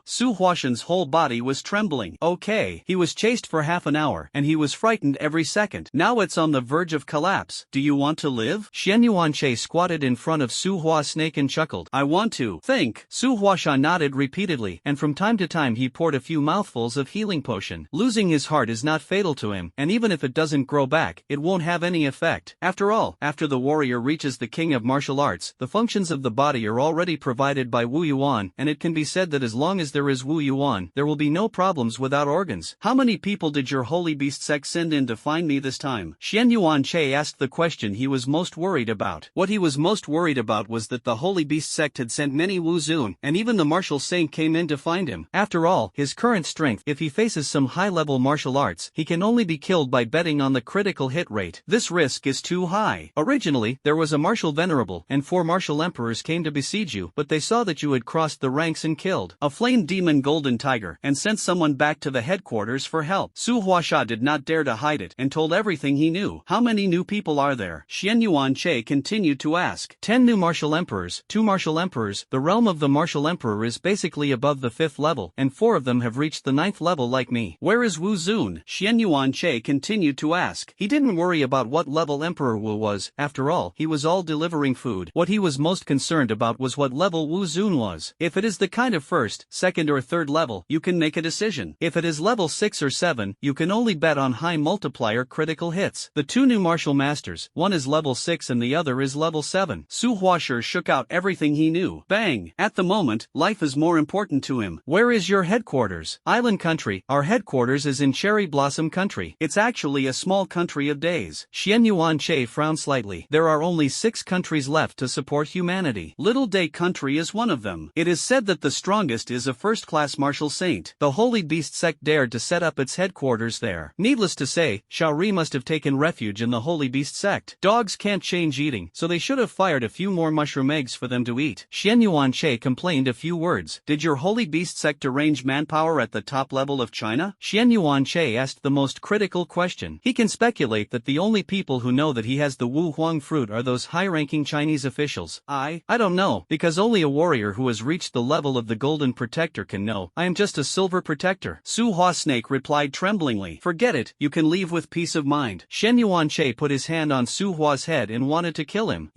Su Huashan's whole body was trembling. Okay. He was chased for half an hour, and he was frightened every second. Now it's on the verge of collapse. Do you want to live? Xian Yuan-che squatted in front of Su Hua snake and chuckled. I want to think. Su Huashan nodded repeatedly, and from time to time he poured a few mouthfuls of healing potion. Losing his heart is not fatal to him, and even if it doesn't grow back, it won't have any effect. After all, after the warrior reaches the king of martial arts, the functions of the body are already provided by Wu Yuan, and it can be said that as long as there is Wu Yuan, there will be no problems without organs. How many people did your holy beast sect send in to find me this time? Xian Yuan-che asked the question he was most worried about. What he was most worried about was that the holy beast sect had sent many Wu Zun, and even the martial saint came in to find him. After all, his current strength, if he faces some high-level martial arts, he can only be killed by betting on the critical hit rate. This risk is too high. Originally, there was a martial venerable, and 4 martial emperors came to besiege you, but they saw that you had crossed the ranks and killed a flame demon golden tiger, and sent someone back to the headquarters for help. Su Huasha did not dare to hide it, and told everything he knew. How many new people are there? Xian Yuan-che continued to ask. 10 new martial emperors, 2 martial emperors. The realm of the martial emperor is basically above the 5th level, and 4 of them have reached the 9th level like me. Where is Wu Zun? Xian Yuan-che continued to ask. He didn't worry about what level Emperor Wu was. After all, he was all delivering food. What he was most concerned about was what level Wu Zun was. If it is the kind of 1st, 2nd or 3rd level, you can make a decision. If it is level 6 or 7, you can only bet on high multiplier critical hits. The 2 new martial masters, one is level 6 and the other is level 7. Su Huasher shook out everything he knew. Bang! At the moment, life is more important to him. Where is your headquarters? Island country. Our headquarters is in Cherry Blossom country. It's actually a small country of days. Xian Yuan-che frowned slightly. There are only 6 countries left to support humanity. Little Day country is one of them. It is said that the strongest is a first-class martial saint. The Holy Beast sect dared to set up its headquarters there. Needless to say, Shaori must have taken refuge in the Holy Beast sect. Dogs can't change eating, so they should have fired a few more mushroom eggs for them to eat. Xian Yuan-che complained a few words. Did your Holy Beast sect arrange manpower at the top level of China? Xian Yuan-che asked the most critical question. He can speculate that the only people who know that he has the Wu Huang fruit are those high-ranking Chinese officials. I don't know, because only a warrior who has reached the level of the Golden Protector can know. I am just a Silver Protector. Su Hua Snake replied tremblingly. Forget it, you can leave with peace of mind. Xian Yuan-che put his hand on Su Hua's head and wanted to kill him.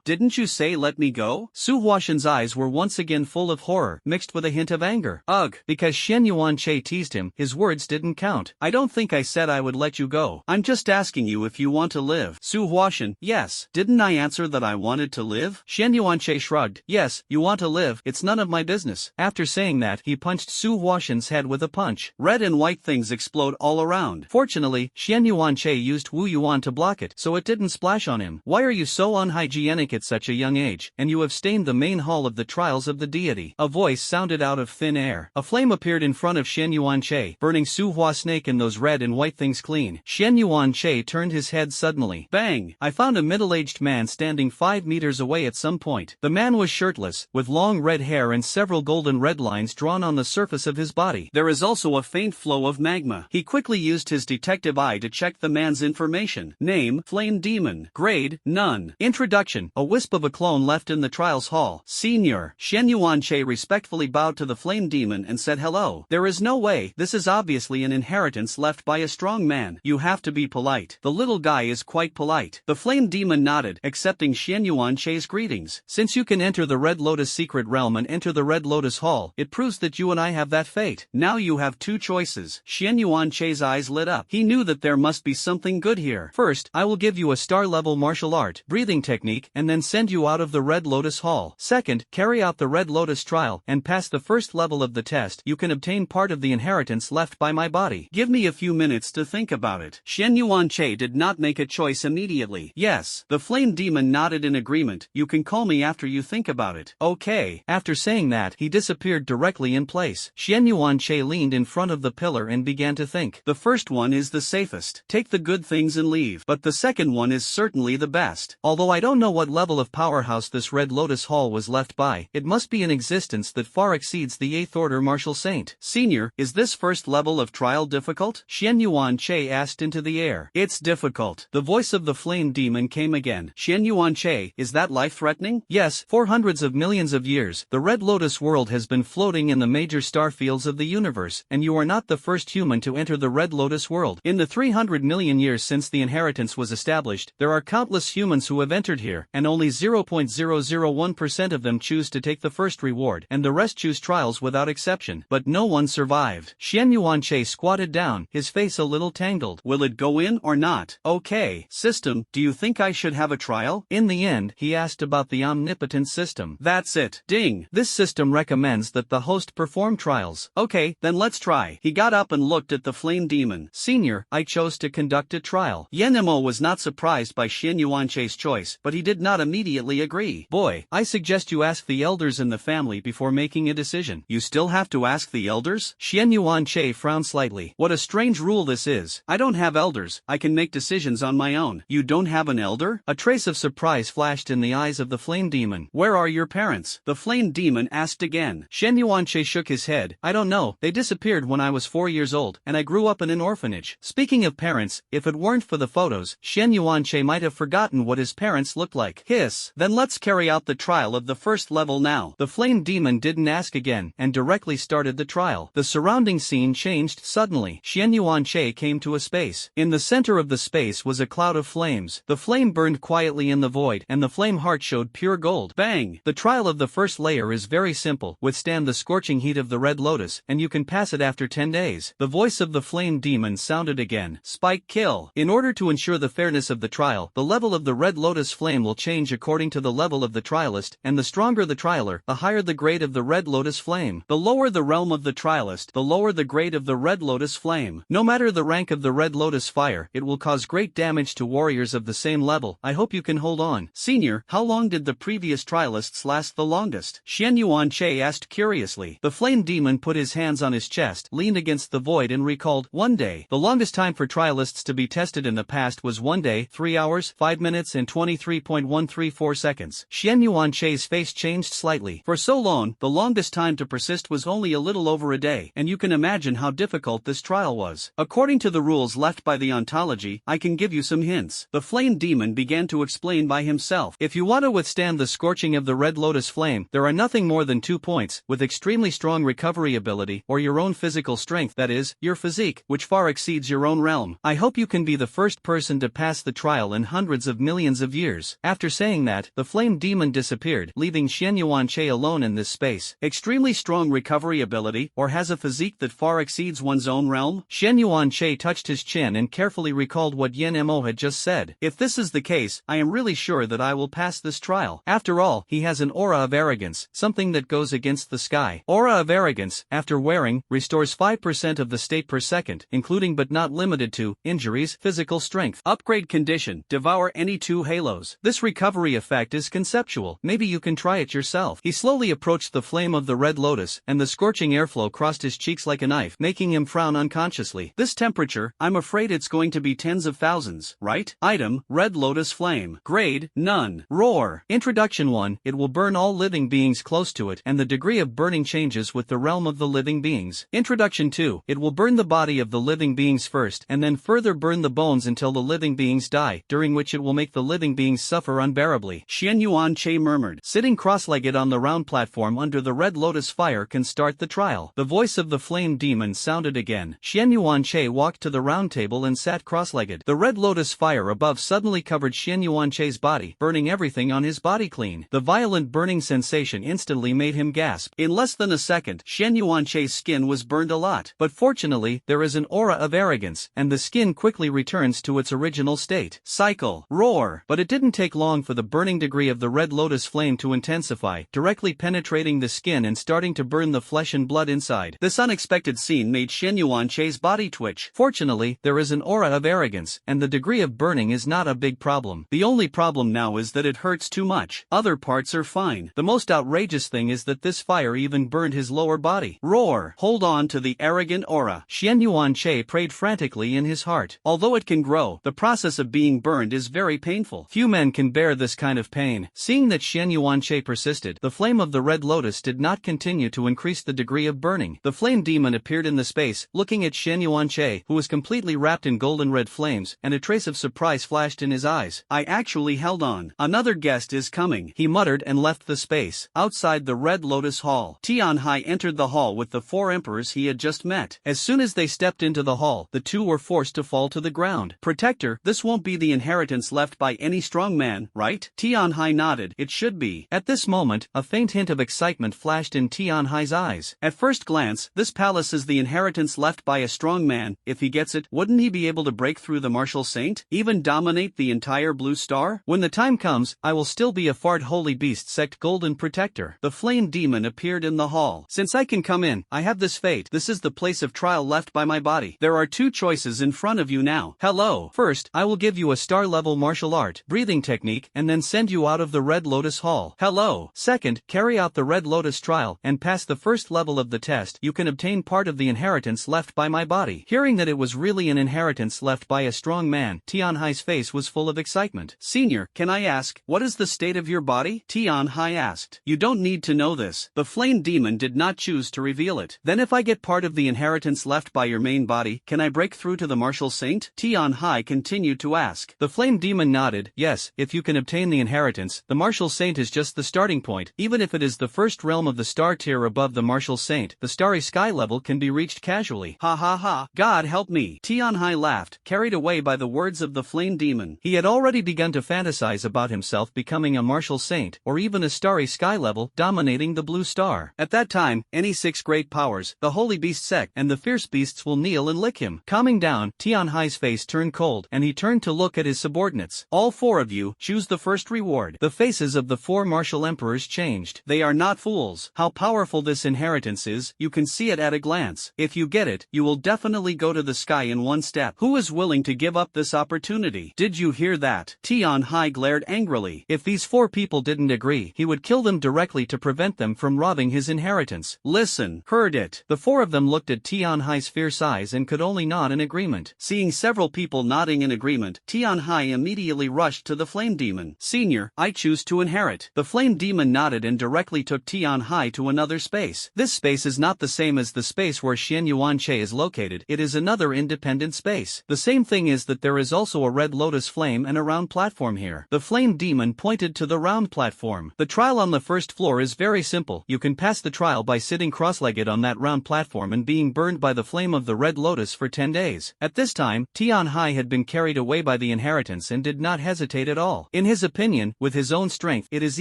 Didn't you say let me go? Su Huashan's eyes were once again full of horror, mixed with a hint of anger. Ugh, because Xian Yuan-che teased him, his words didn't count. I don't think I said I would let you go. I'm just asking you if you want to live. Su Huashan, yes. Didn't I answer that I wanted to live? Xian Yuan-che shrugged. Yes, you want to live, it's none of my business. After saying that, he punched Su Huashan's head with a punch. Red and white things explode all around. Fortunately, Xian Yuan-che used Wu Yuan to block it, so it didn't splash on him. Why are you so unhygienic at such a young age, and you have stained the main hall of the trials of the deity? A voice sounded out of thin air. A flame appeared in front of Xian Yuan-che, burning Su Hua Snake and those red and white things clean. Xian Yuan-che turned his head suddenly. Bang! I found a middle-aged man standing 5 meters away at some point. The man was shirtless, with long red hair and several golden red lines drawn on the surface of his body. There is also a faint flow of magma. He quickly used his detective eye to check the man's information. Name, Flame Demon. Grade, none. Introduction, a wisp of a clone left in the trials hall. Senior. Xian Yuan-che respectfully bowed to the Flame Demon and said hello. There is no way, this is obviously an inheritance left by a strong man. You have to be polite. The little guy is quite polite. The Flame Demon nodded, accepting Xian Yuan-che's greetings. Since you can enter the Red Lotus secret realm and enter the Red Lotus Hall, it proves that you and I have that fate. Now you have 2 choices. Xian Yuan-che's eyes lit up. He knew that there must be something good here. First, I will give you a star-level martial art, breathing technique, and then send you out of the Red Lotus Hall. Second, carry out the Red Lotus trial, and pass the first level of the test, you can obtain part of the inheritance left by my body. Give me a few minutes to think about it. Xian Yuan-che did not make a choice immediately. Yes, the Flame flame demon nodded in agreement. You can call me after you think about it. Okay. After saying that, he disappeared directly in place. Xian Yuanche leaned in front of the pillar and began to think. The first one is the safest. Take the good things and leave. But the second one is certainly the best. Although I don't know what level of powerhouse this Red Lotus Hall was left by, it must be an existence that far exceeds the 8th Order Martial Saint. Senior, is this first level of trial difficult? Xian Yuanche asked into the air. It's difficult. The voice of the flame demon came again. Xian Yuanche, is that life-threatening? Yes, for hundreds of millions of years, the Red Lotus world has been floating in the major star fields of the universe, and you are not the first human to enter the Red Lotus world. In the 300 million years since the inheritance was established, there are countless humans who have entered here, and only 0.001% of them choose to take the first reward, and the rest choose trials without exception. But no one survived. Xian Yuanche squatted down, his face a little tangled. Will it go in or not? Okay. System, do you think I should have a trial? In the end, he asked about the omnipotent system. That's it. Ding. This system recommends that the host perform trials. Okay, then let's try. He got up and looked at the flame demon. Senior, I chose to conduct a trial. Yenemo was not surprised by Xian Yuanche's choice, but he did not immediately agree. Boy, I suggest you ask the elders in the family before making a decision. You still have to ask the elders? Xian Yuanche frowned slightly. What a strange rule this is. I don't have elders, I can make decisions on my own. You don't have an elder? A trace of surprise flashed in the eyes of the flame demon. Where are your parents? The flame demon asked again. Xian Yuanche shook his head. I don't know, they disappeared when I was 4 years old, and I grew up in an orphanage. Speaking of parents, if it weren't for the photos, Xian Yuanche might have forgotten what his parents looked like. Hiss. Then let's carry out the trial of the first level now. The flame demon didn't ask again, and directly started the trial. The surrounding scene changed suddenly. Xian Yuanche came to a space. In the center of the space was a cloud of flames. The flame burned quietly in the void, and the flame heart showed pure gold. Bang! The trial of the first layer is very simple. Withstand the scorching heat of the Red Lotus, and you can pass it after 10 days. The voice of the flame demon sounded again. Spike kill. In order to ensure the fairness of the trial, the level of the Red Lotus flame will change according to the level of the trialist, and the stronger the trialer, the higher the grade of the Red Lotus flame. The lower the realm of the trialist, the lower the grade of the Red Lotus flame. No matter the rank of the Red Lotus fire, it will cause great damage to warriors of the same level. I hope you can hold on. Senior, how long did the previous trialists last the longest? Xian Yuanche asked curiously. The flame demon put his hands on his chest, leaned against the void and recalled, 1 day. The longest time for trialists to be tested in the past was 1 day, 3 hours, 5 minutes and 23.134 seconds. Xian Yuanche's face changed slightly. For so long, the longest time to persist was only a little over a day, and you can imagine how difficult this trial was. According to the rules left by the ontology, I can give you some hints. The flame demon began to explain by himself. If you want to withstand the scorching of the Red Lotus flame, there are nothing more than 2 points, with extremely strong recovery ability, or your own physical strength, that is, your physique, which far exceeds your own realm. I hope you can be the first person to pass the trial in hundreds of millions of years. After saying that, the flame demon disappeared, leaving Xian Yuanche alone in this space. Extremely strong recovery ability, or has a physique that far exceeds one's own realm? Xian Yuanche touched his chin and carefully recalled what Yen Mo had just said. If this is the case, I am really sure that I will pass this trial. After all, he has an aura of arrogance, something that goes against the sky. Aura of arrogance, after wearing, restores 5% of the state per second, including but not limited to, injuries, physical strength. Upgrade condition, devour any 2 halos. This recovery effect is conceptual. Maybe you can try it yourself. He slowly approached the flame of the Red Lotus, and the scorching airflow crossed his cheeks like a knife, making him frown unconsciously. This temperature, I'm afraid it's going to be tens of thousands, right? Item, Red Lotus flame. Grade, none. Roar. Introduction 1, it will burn all living beings close to it, and the degree of burning changes with the realm of the living beings. Introduction 2, it will burn the body of the living beings first, and then further burn the bones until the living beings die, during which it will make the living beings suffer unbearably. Xian Yuanche murmured. Sitting cross-legged on the round platform under the Red Lotus fire can start the trial. The voice of the flame demon sounded again. Xian Yuanche walked to the round table and sat cross-legged. The Red Lotus fire above suddenly covered Xian Yuanche's body, burning everything on his body clean. The violent burning sensation instantly made him gasp. In less than a second, Xian Yuanche's skin was burned a lot. But fortunately, there is an aura of arrogance, and the skin quickly returns to its original state. Cycle. Roar. But it didn't take long for the burning degree of the Red Lotus flame to intensify, directly penetrating the skin and starting to burn the flesh and blood inside. This unexpected scene made Xian Yuanche's body twitch. Fortunately, there is an aura of arrogance, and the degree of burning is not a big problem. The only problem now is that it hurts too much. Other parts are fine. The most outrageous thing is that this fire even burned his lower body. Roar! Hold on to the arrogant aura. Xian Yuanche prayed frantically in his heart. Although it can grow, the process of being burned is very painful. Few men can bear this kind of pain. Seeing that Xian Yuanche persisted, the flame of the red lotus did not continue to increase the degree of burning. The flame demon appeared in the space, looking at Xian Yuanche, who was completely wrapped in golden red flames, and a trace of surprise flashed in his eyes. I actually held on. Another guest is coming, he muttered and left the space. Outside the Red Lotus Hall, Tianhai entered the hall with the 4 emperors he had just met. As soon as they stepped into the hall, the 2 were forced to fall to the ground. Protector, this won't be the inheritance left by any strong man, right? Tianhai nodded. It should be. At this moment, a faint hint of excitement flashed in Tianhai's eyes. At first glance, this palace is the inheritance left by a strong man. If he gets it, wouldn't he be able to break through the martial saint? Even dominate the entire blue star? When the time comes, I will still be a Fard Holy Beast Sect Golden Protector. The flame demon appeared in the hall. Since I can come in, I have this fate. This is the place of trial left by my body. There are 2 choices in front of you now. Hello. First, I will give you a star-level martial art, breathing technique, and then send you out of the Red Lotus Hall. Hello. Second, carry out the Red Lotus trial, and pass the first level of the test. You can obtain part of the inheritance left by my body. Hearing that it was really an inheritance left by a strong man, Tianhai's face was full of excitement. Senior, can I ask, what is the state of your body? Tianhai asked. You don't need to know this. The flame demon did not choose to reveal it. Then if I get part of the inheritance left by your main body, can I break through to the martial saint? Tianhai continued to ask. The flame demon nodded. Yes, if you can obtain the inheritance, the martial saint is just the starting point. Even if it is the first realm of the star tier above the martial saint, the starry sky level can be reached casually. Ha ha ha. God help me. Tianhai laughed, carried away by the words of the flame demon. He had already begun to fantasize about himself becoming a martial saint, or even a starry sky level, dominating the blue star. At that time, any 6 great powers, the holy beast sect, and the fierce beasts will kneel and lick him. Calming down, Tianhai's face turned cold, and he turned to look at his subordinates. All 4 of you, choose the first reward. The faces of the 4 martial emperors changed. They are not fools. How powerful this inheritance is, you can see it at a glance. If you get it, you will definitely go to the sky in 1 step. Who is willing to give up this opportunity? Did you hear that? Tianhai glared angrily. If these 4 people didn't agree, he would kill them directly to prevent them from robbing his inheritance. Listen. Heard it. The 4 of them looked at Tianhai's fierce eyes and could only nod in agreement. Seeing several people nodding in agreement, Tianhai immediately rushed to the flame demon. Senior, I choose to inherit. The flame demon nodded and directly took Tianhai to another space. This space is not the same as the space where Xian Yuanche is located. It is another independent space. The same thing is that there is also a red lotus flame and a round platform here. The flame demon pointed to the round platform. The trial on the first floor is very simple. You can pass the trial by sitting cross-legged on that round platform and being burned by the flame of the red lotus for 10 days. At this time, Tianhai had been carried away by the inheritance and did not hesitate at all. In his opinion, with his own strength, it is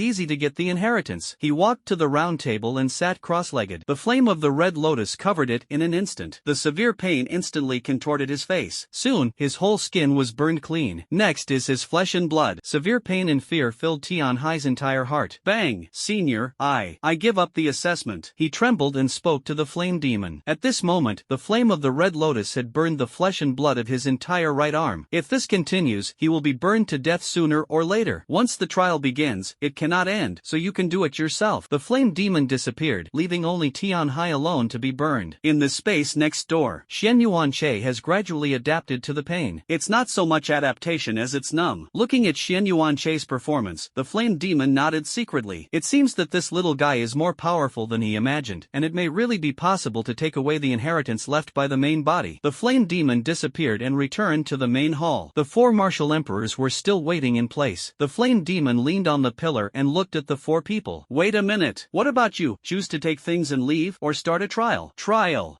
easy to get the inheritance. He walked to the round table and sat cross-legged. The flame of the red lotus covered it in an instant. The severe pain instantly contorted his face. Soon, his whole skin was burned clean. Next is his flesh and blood. Severe pain and fear filled Tianhai's entire heart. Bang! Senior, I give up the assessment. He trembled and spoke to the flame demon. At this moment, the flame of the red lotus had burned the flesh and blood of his entire right arm. If this continues, he will be burned to death sooner or later. Once the trial begins, it cannot end, so you can do it yourself. The flame demon disappeared, leaving only Tianhai alone to be burned. In the space next door, Xian Yuanche has gradually adapted to the pain. It's not so much adaptation as it's numb. Looking at Xian Yuanche's performance, the flame demon nodded secretly. It seems that this little guy is more powerful than he imagined, and it may really be possible to take away the inheritance left by the main body. The flame demon disappeared and returned to the main hall. The 4 martial emperors were still waiting in place. The flame demon leaned on the pillar and looked at the 4 people. Wait a minute. What about you? Choose to take things and leave, or start a trial? Trial.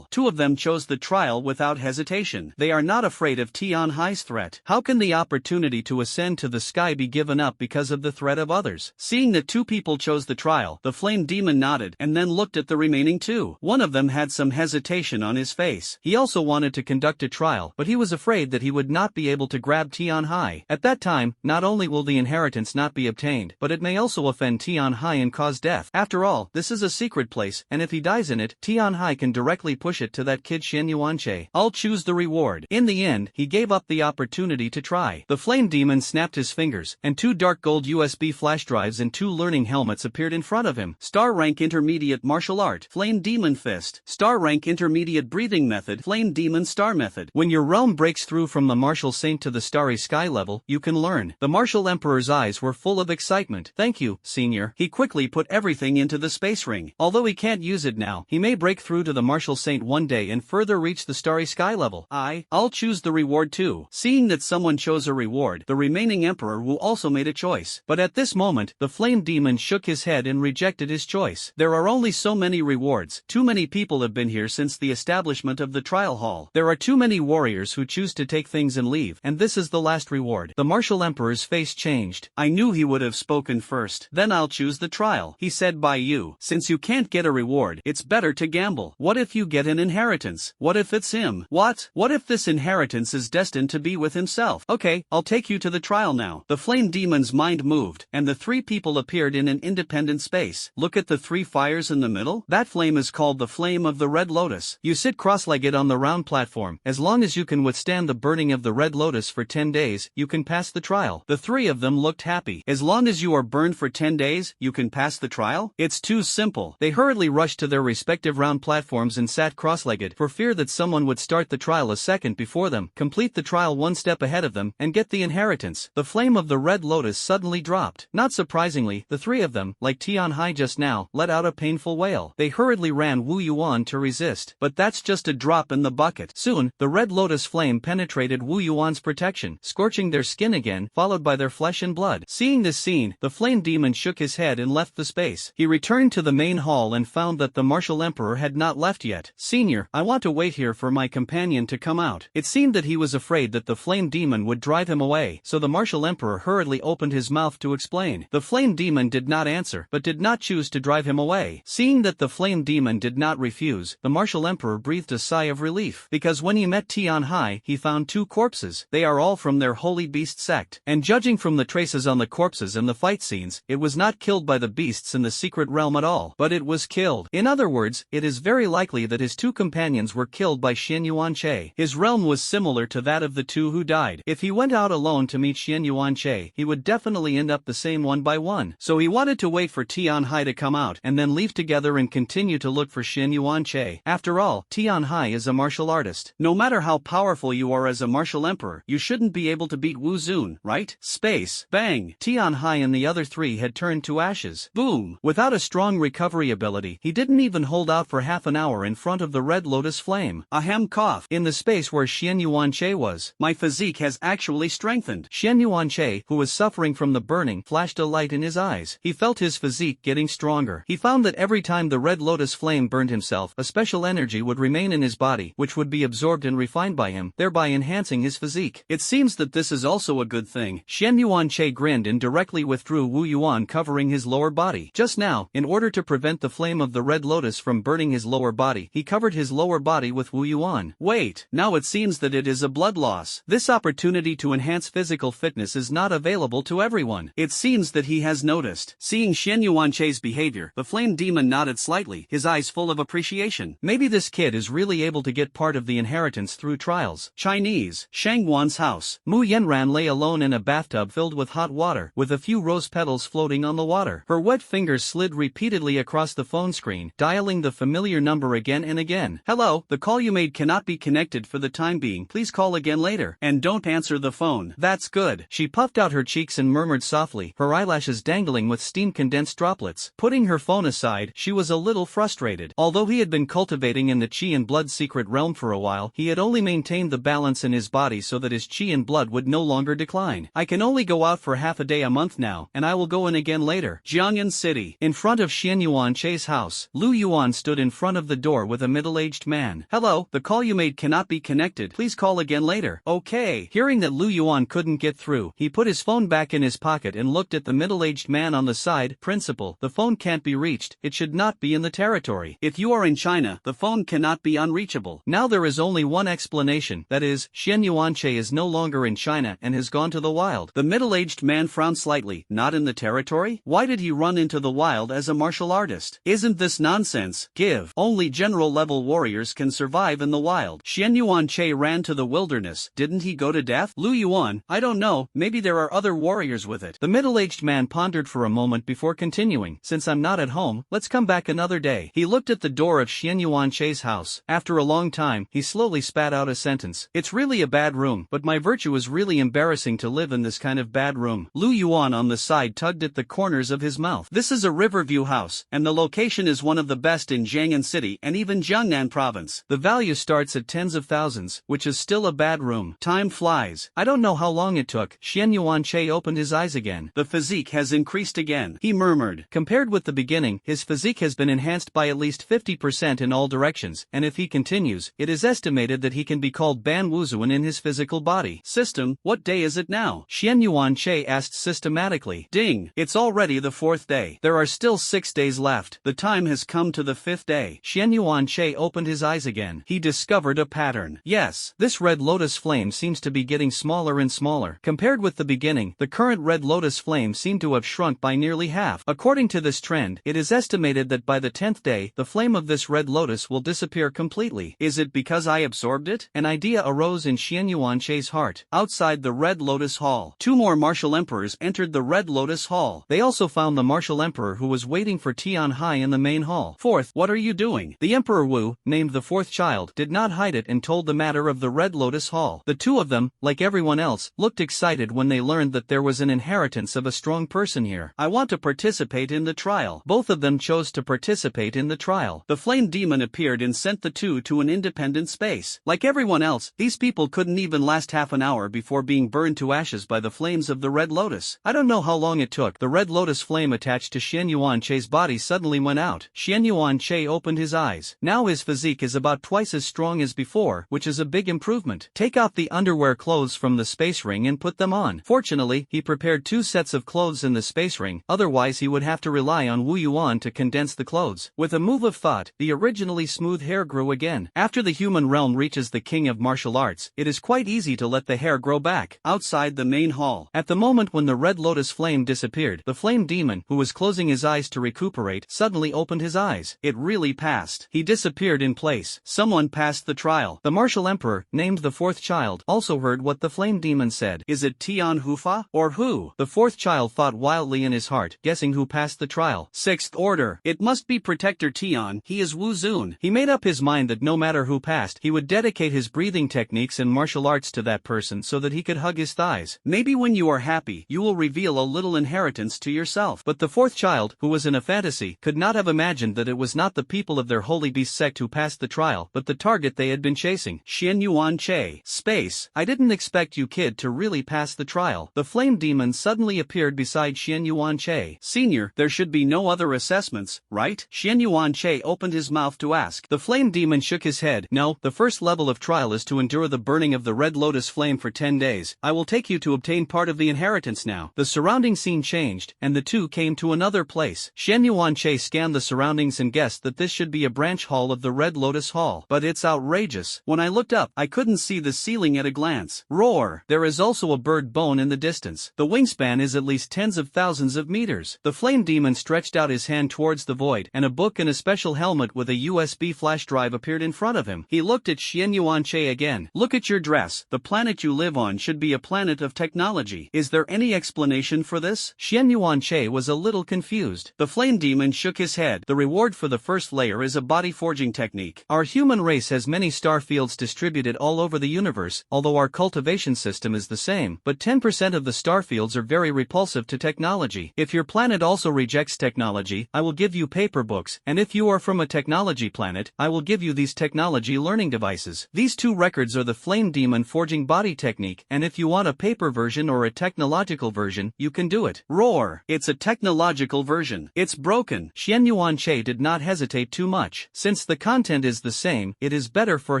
2 of them chose the trial without hesitation. They are not afraid of Tianhai's threat. How can the opportunity to ascend to the sky be given up because of the threat of others? Seeing that 2 people chose the trial, the flame demon nodded and then looked at the remaining 2. One of them had some hesitation on his face. He also wanted to conduct a trial, but he was afraid that he would not be able to grab Tianhai. At that time, not only will the inheritance not be obtained, but it may also offend Tianhai and cause death. After all, this is a secret place, and if he dies in it, Tianhai can directly push it to that kid Xian Yuanche. I'll choose the reward. In the end, he gave up the opportunity to try. The flame demon snapped his fingers, and 2 dark gold USB flash drives and 2 learning helmets appeared in front of him. Star rank intermediate martial art, flame demon fist. Star rank intermediate breathing method, flame demon star method. When your realm breaks through from the martial saint to the starry sky level, you can learn. The martial emperor's eyes were full of excitement. Thank you, senior. He quickly put everything into the space ring. Although he can't use it now, he may break through to the martial saint one day and further reach the starry sky level. I'll choose the reward too. Seeing that someone chose a reward, the remaining emperor Wu also made a choice. But at this moment, the flame demon shook his head and rejected his choice. There are only so many rewards. Too many people have been here since the establishment of the trial hall. There are too many warriors who choose to take things and leave, and this is the last reward. The martial emperor's face changed. I knew he would have spoken first. Then I'll choose the trial, he said. By you. Since you can't get a reward, it's better to gamble. What if you get an inheritance? What if it's him? What if this inheritance is destined to be with himself? Okay, I'll take you to the trial now. The flame demon's mind moved, and the 3 people appeared in an independent space. Look at the 3 fires in the middle. That flame is called the flame of the red lotus. You sit cross-legged on the round platform. As long as you can withstand the burning of the red lotus for 10 days, you can pass the trial. The 3 of them looked happy. As long as you are burned for 10 days, you can pass the trial? It's too simple. They hurriedly rushed to their respective round platforms and sat cross-legged for fear that someone would start the trial a second before them, complete the trial 1 step ahead of them, and get the inheritance. The flame of the red lotus suddenly dropped. Not surprisingly, the 3 of them, like Tianhai just now, let out a painful wail. They hurriedly ran Wu Yuan to resist. But that's just a drop in the bucket. Soon, the red lotus flame penetrated Wu Yuan's protection, scorching their skin again, followed by their flesh and blood. Seeing this scene, the flame demon shook his head and left the space. He returned to the main hall and found that the martial emperor had not left yet. Senior, I want to wait here for my companion to come out. It seemed that he was afraid that the flame demon would drive him away, so the martial emperor hurriedly opened his mouth to explain. The flame demon did not answer, but did not choose to drive him away. Seeing that the flame demon did not refuse, the martial emperor breathed a sigh of relief, because when he met Tianhai, he found 2 corpses. They are all from their holy beast sect, and judging from the traces on the corpses and the fight scenes, it was not killed by the beasts in the secret realm at all, but it was killed. In other words, it is very likely that his 2 companions were killed by Xian Yuanche. His realm was similar to that of the 2 who died. If he went out alone to meet Xian Yuanche, he would definitely end up the same one by one. So he wanted to wait for Tianhai to come out and then leave together and continue to look for Xian Yuanche. After all, Tianhai is a martial artist. No matter how powerful you are as a martial emperor, you shouldn't be able to beat Wu Zun, right? Space. Bang. Tianhai and the other 3 had turned to ashes. Boom. Without a strong recovery ability, he didn't even hold out for half an hour in front of the red lotus flame. Ahem, cough. In the space where Xian Yuanche was, my physique has actually strengthened. Xian Yuanche, who was suffering from the burning, flashed a light in his eyes. He felt his physique getting stronger. He found that every time the red lotus flame burned himself, a special energy would remain in his body, which would be absorbed and refined by him, thereby enhancing his physique. It seems that this is also a good thing. Xian Yuanche grinned and directly withdrew Wu Yuan, covering his lower body. Just now, in order to prevent the flame of the red lotus from burning his lower body, he covered his lower body with Wu Yuan. Wait, now it seems that it is a blood loss. This opportunity to enhance physical fitness is not available to everyone. It seems that he has noticed. Seeing Xian Yuanche's behavior, the flame demon nodded slightly, his eyes full of appreciation. Maybe this kid is really able to get part of the inheritance through trials. Chinese. Shang Wan's house. Mu Yanran lay alone in a bathtub filled with hot water, with a few rose petals floating on the water. Her wet fingers slid repeatedly across the phone screen, dialing the familiar number again and again. Hello, the call you made cannot be connected for the time being. Please call again later. And don't answer the phone. That's good. She puffed out her cheeks and murmured softly, her eyelashes dangling with steam-condensed droplets. Putting her phone aside, she was a little frustrated. Although he had been cultivating in the chi and blood secret realm for a while, he had only maintained the balance in his body so that his chi and blood would no longer decline. I can only go out for half a day a month now, and I will go in again later. Jiangyan City. In front of Xian Yuanche's house, Lu Yuan stood in front of the door with a middle-aged man. Hello, the call you made cannot be connected. Please call again later. Okay. Hearing that Lu Yuan couldn't get through, he put his phone back in his pocket and looked at the middle-aged man on the side. Principal, the phone can't be reached. It should not be in the territory. If you are in China, the phone cannot be unreachable. Now there is only one explanation, that is, Xian Yuanche is no longer in China and has gone to the wild. The middle-aged man frowned slightly. Not in the territory? Why did he run into the wild as a martial artist? Isn't this nonsense? Only general-level warriors can survive in the wild. Xian Yuanche ran to the wilderness. Didn't he go to death? Lu Yuan, I don't know, maybe there are other warriors with it. The middle-aged man pondered for a moment before continuing. Since I'm not at home, let's come back another day. He looked at the door of Xian Yuanche's house. After a long time, he slowly spat out a sentence. It's really a bad room, but my virtue is really embarrassing to live in this kind of bad room. Lu Yuan on the side tugged at the corners of his mouth. This is a Riverview house, and the location is one of the best in Jiang'an City and even Jiangnan province. The value starts at tens of thousands, which is still a bad room. Time flies. I don't know how long it took. Xian Yuanche opened his eyes again. The physique has increased again, he murmured. Compared with the beginning, his physique has been enhanced by at least 50% in all directions, and if he continues, it is estimated that he can be called Ban Wuzuan in his physical body. System, what day is it now? Xian Yuanche asked systematically. Ding, it's already the 4th day. There are still 6 days left. The time has come to the 5th day. Xian Yuanche opened his eyes again. He discovered a pattern. Yes, this red lotus flame seems to be getting smaller and smaller. Compared with the beginning, the current red lotus flame seemed to have shrunk by nearly half. According to this trend, it is estimated that by the 10th day, the flame of this red lotus will disappear completely. Is it because I absorbed it? An idea arose in Xian Yuanche's heart. Outside the Red Lotus Hall, 2 more martial emperors entered the Red Lotus Hall. They also found the martial emperor who was waiting for Tian Hai in the main hall. Fourth, what are you doing? The Emperor Wu, named the 4th child, did not hide it and told the matter of the Red Lotus Hall. The 2 of them, like everyone else, looked excited when they learned that there was an inheritance of a strong person here. I want to participate in the trial. Both of them chose to participate in the trial. The flame demon appeared and sent the 2 to an independent space. Like everyone else, these people couldn't even last half an hour before being burned to ashes by the flames of the Red Lotus. I don't know how long it took. The Red Lotus flame attached to Xian Yuanche's body suddenly went out. Xian Yuanche opened his eyes. Now his physique is about twice as strong as before, which is a big improvement. Take out the underwear clothes from the space ring and put them on. Fortunately, he prepared 2 sets of clothes in the space ring, otherwise he would have to rely on Wu Yuan to condense the clothes. With a move of thought, the originally smooth hair grew again. After the human realm reaches the king of martial arts, it is quite easy to let the hair grow back. Outside the main hall, at the moment when the red lotus flame disappeared, the flame demon, who was closing his eyes to recuperate, suddenly opened his eyes. It really passed. He disappeared in place. Someone passed the trial. The martial emperor, named the 4th child, also heard what the flame demon said. Is it Tian Hufa? Or who? The 4th child thought wildly in his heart, guessing who passed the trial. 6th order. It must be Protector Tian. He is Wu Zun. He made up his mind that no matter who passed, he would dedicate his breathing techniques and martial arts to that person so that he could hug his thighs. Maybe when you are happy, you will reveal a little inheritance to yourself. But the 4th child, who was in a fantasy, could not have imagined that it was not the people of their holy beast sect who passed the trial, but the target they had been chasing. Xian Yuanche. Space. I didn't expect you kid to really pass the trial. The flame demon suddenly appeared beside Xian Yuanche. Senior, there should be no other assessments, right? Xian Yuanche opened his mouth to ask. The flame demon shook his head. No, the first level of trial is to endure the burning of the red lotus flame for 10 days. I will take you to obtain part of the inheritance now. The surrounding scene changed, and the 2 came to another place. Xian Yuanche scanned the surroundings and guessed that this should be a branch hall of the Red Lotus Hall. But it's outrageous. When I looked up, I couldn't see the ceiling at a glance. Roar! There is also a bird bone in the distance. The wingspan is at least tens of thousands of meters. The flame demon stretched out his hand towards the void, and a book and a special helmet with a USB flash drive appeared in front of him. He looked at Xian Yuanche again. Look at your dress. The planet you live on should be a planet of technology. Is there any explanation for this? Xian Yuanche was a little confused. The flame demon shook his head. The reward for the first layer is a body forging technique. Our human race has many star fields distributed all over the universe, although our cultivation system is the same, but 10% of the star fields are very repulsive to technology. If your planet also rejects technology, I will give you paper books, and if you are from a technology planet, I will give you these technology learning devices. These 2 records are the flame demon forging body technique, and if you want a paper version or a technological version, you can do it. Roar! It's a technological version. It's broken. Xian Yuanche did not hesitate too much. Since the content is the same, it is better for